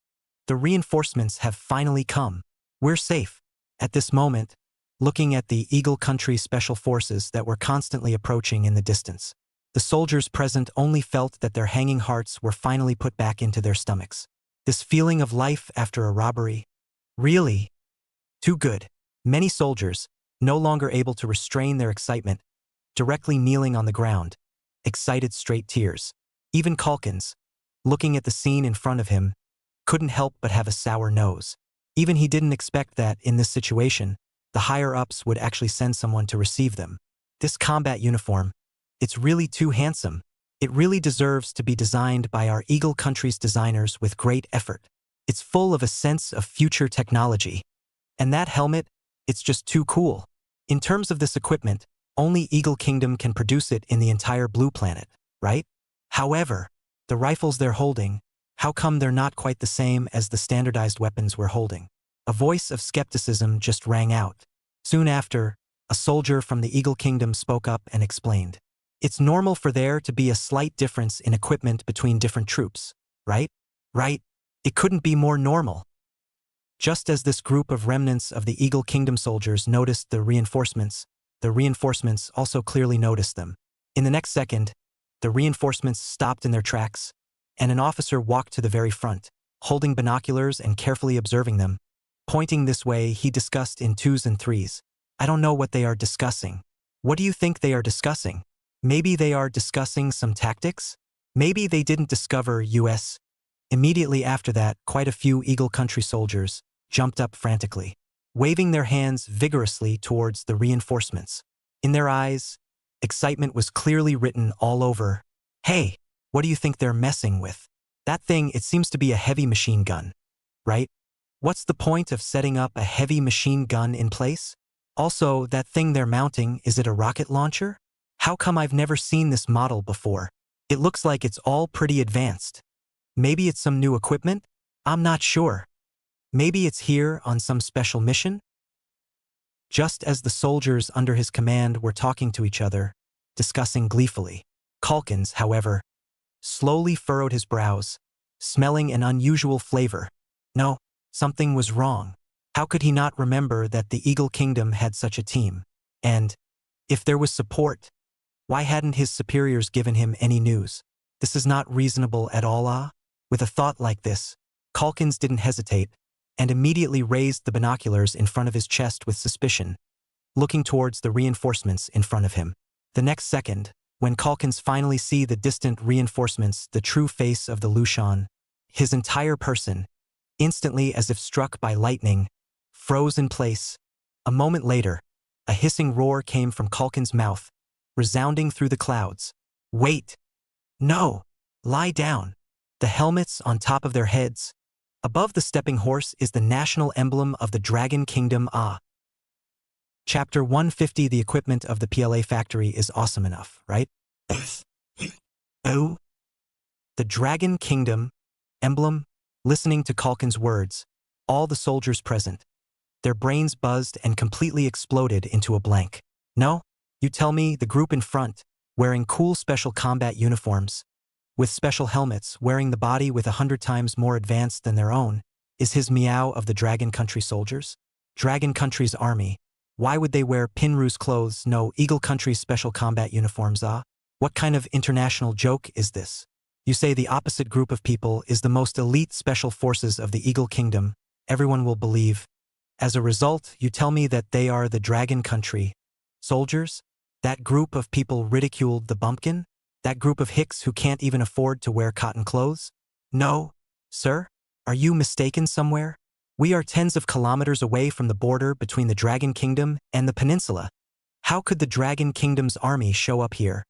The reinforcements have finally come. We're safe. At this moment, looking at the Eagle Country special forces that were constantly approaching in the distance, the soldiers present only felt that their hanging hearts were finally put back into their stomachs. This feeling of life after a robbery. Really? Too good. Many soldiers, no longer able to restrain their excitement, directly kneeling on the ground, excited straight tears. Even Calkins, looking at the scene in front of him, couldn't help but have a sour nose. Even he didn't expect that, in this situation, the higher-ups would actually send someone to receive them. This combat uniform, it's really too handsome. It really deserves to be designed by our Eagle Country's designers with great effort. It's full of a sense of future technology. And that helmet, it's just too cool. In terms of this equipment, only Eagle Kingdom can produce it in the entire Blue Planet, right? However, the rifles they're holding, how come they're not quite the same as the standardized weapons we're holding? A voice of skepticism just rang out. Soon after, a soldier from the Eagle Kingdom spoke up and explained. It's normal for there to be a slight difference in equipment between different troops, right? Right. It couldn't be more normal. Just as this group of remnants of the Eagle Kingdom soldiers noticed the reinforcements also clearly noticed them. In the next second, the reinforcements stopped in their tracks, and an officer walked to the very front, holding binoculars and carefully observing them. Pointing this way, he discussed in twos and threes. I don't know what they are discussing. What do you think they are discussing? Maybe they are discussing some tactics? Maybe they didn't discover US. Immediately after that, quite a few Eagle Country soldiers jumped up frantically, waving their hands vigorously towards the reinforcements. In their eyes, excitement was clearly written all over. Hey, what do you think they're messing with? That thing, it seems to be a heavy machine gun, right? What's the point of setting up a heavy machine gun in place? Also, that thing they're mounting, is it a rocket launcher? How come I've never seen this model before? It looks like it's all pretty advanced. Maybe it's some new equipment? I'm not sure. Maybe it's here on some special mission? Just as the soldiers under his command were talking to each other, discussing gleefully, Calkins, however, slowly furrowed his brows, smelling an unusual flavor. No, something was wrong. How could he not remember that the Eagle Kingdom had such a team? And, if there was support, why hadn't his superiors given him any news? This is not reasonable at all, With a thought like this, Calkins didn't hesitate, and immediately raised the binoculars in front of his chest with suspicion, looking towards the reinforcements in front of him. The next second, when Calkins finally see the distant reinforcements, the true face of the Lushan, his entire person, instantly as if struck by lightning, froze in place. A moment later, a hissing roar came from Calkins' mouth, resounding through the clouds. Wait! No! Lie down! The helmets on top of their heads. Above the stepping horse is the national emblem of the Dragon Kingdom. Chapter 150. The equipment of the PLA factory is awesome enough, right? Oh? The Dragon Kingdom emblem? Listening to Calkins' words, all the soldiers present, their brains buzzed and completely exploded into a blank. No? You tell me the group in front, wearing cool special combat uniforms, with special helmets, wearing the body with 100 times more advanced than their own, is his Miao of the Dragon Country soldiers? Dragon Country's army. Why would they wear Pinru's clothes, no Eagle Country's special combat uniforms? What kind of international joke is this? You say the opposite group of people is the most elite special forces of the Eagle Kingdom. Everyone will believe. As a result, you tell me that they are the Dragon Country soldiers? That group of people ridiculed the bumpkin? That group of hicks who can't even afford to wear cotton clothes? No, sir? Are you mistaken somewhere? We are tens of kilometers away from the border between the Dragon Kingdom and the peninsula. How could the Dragon Kingdom's army show up here?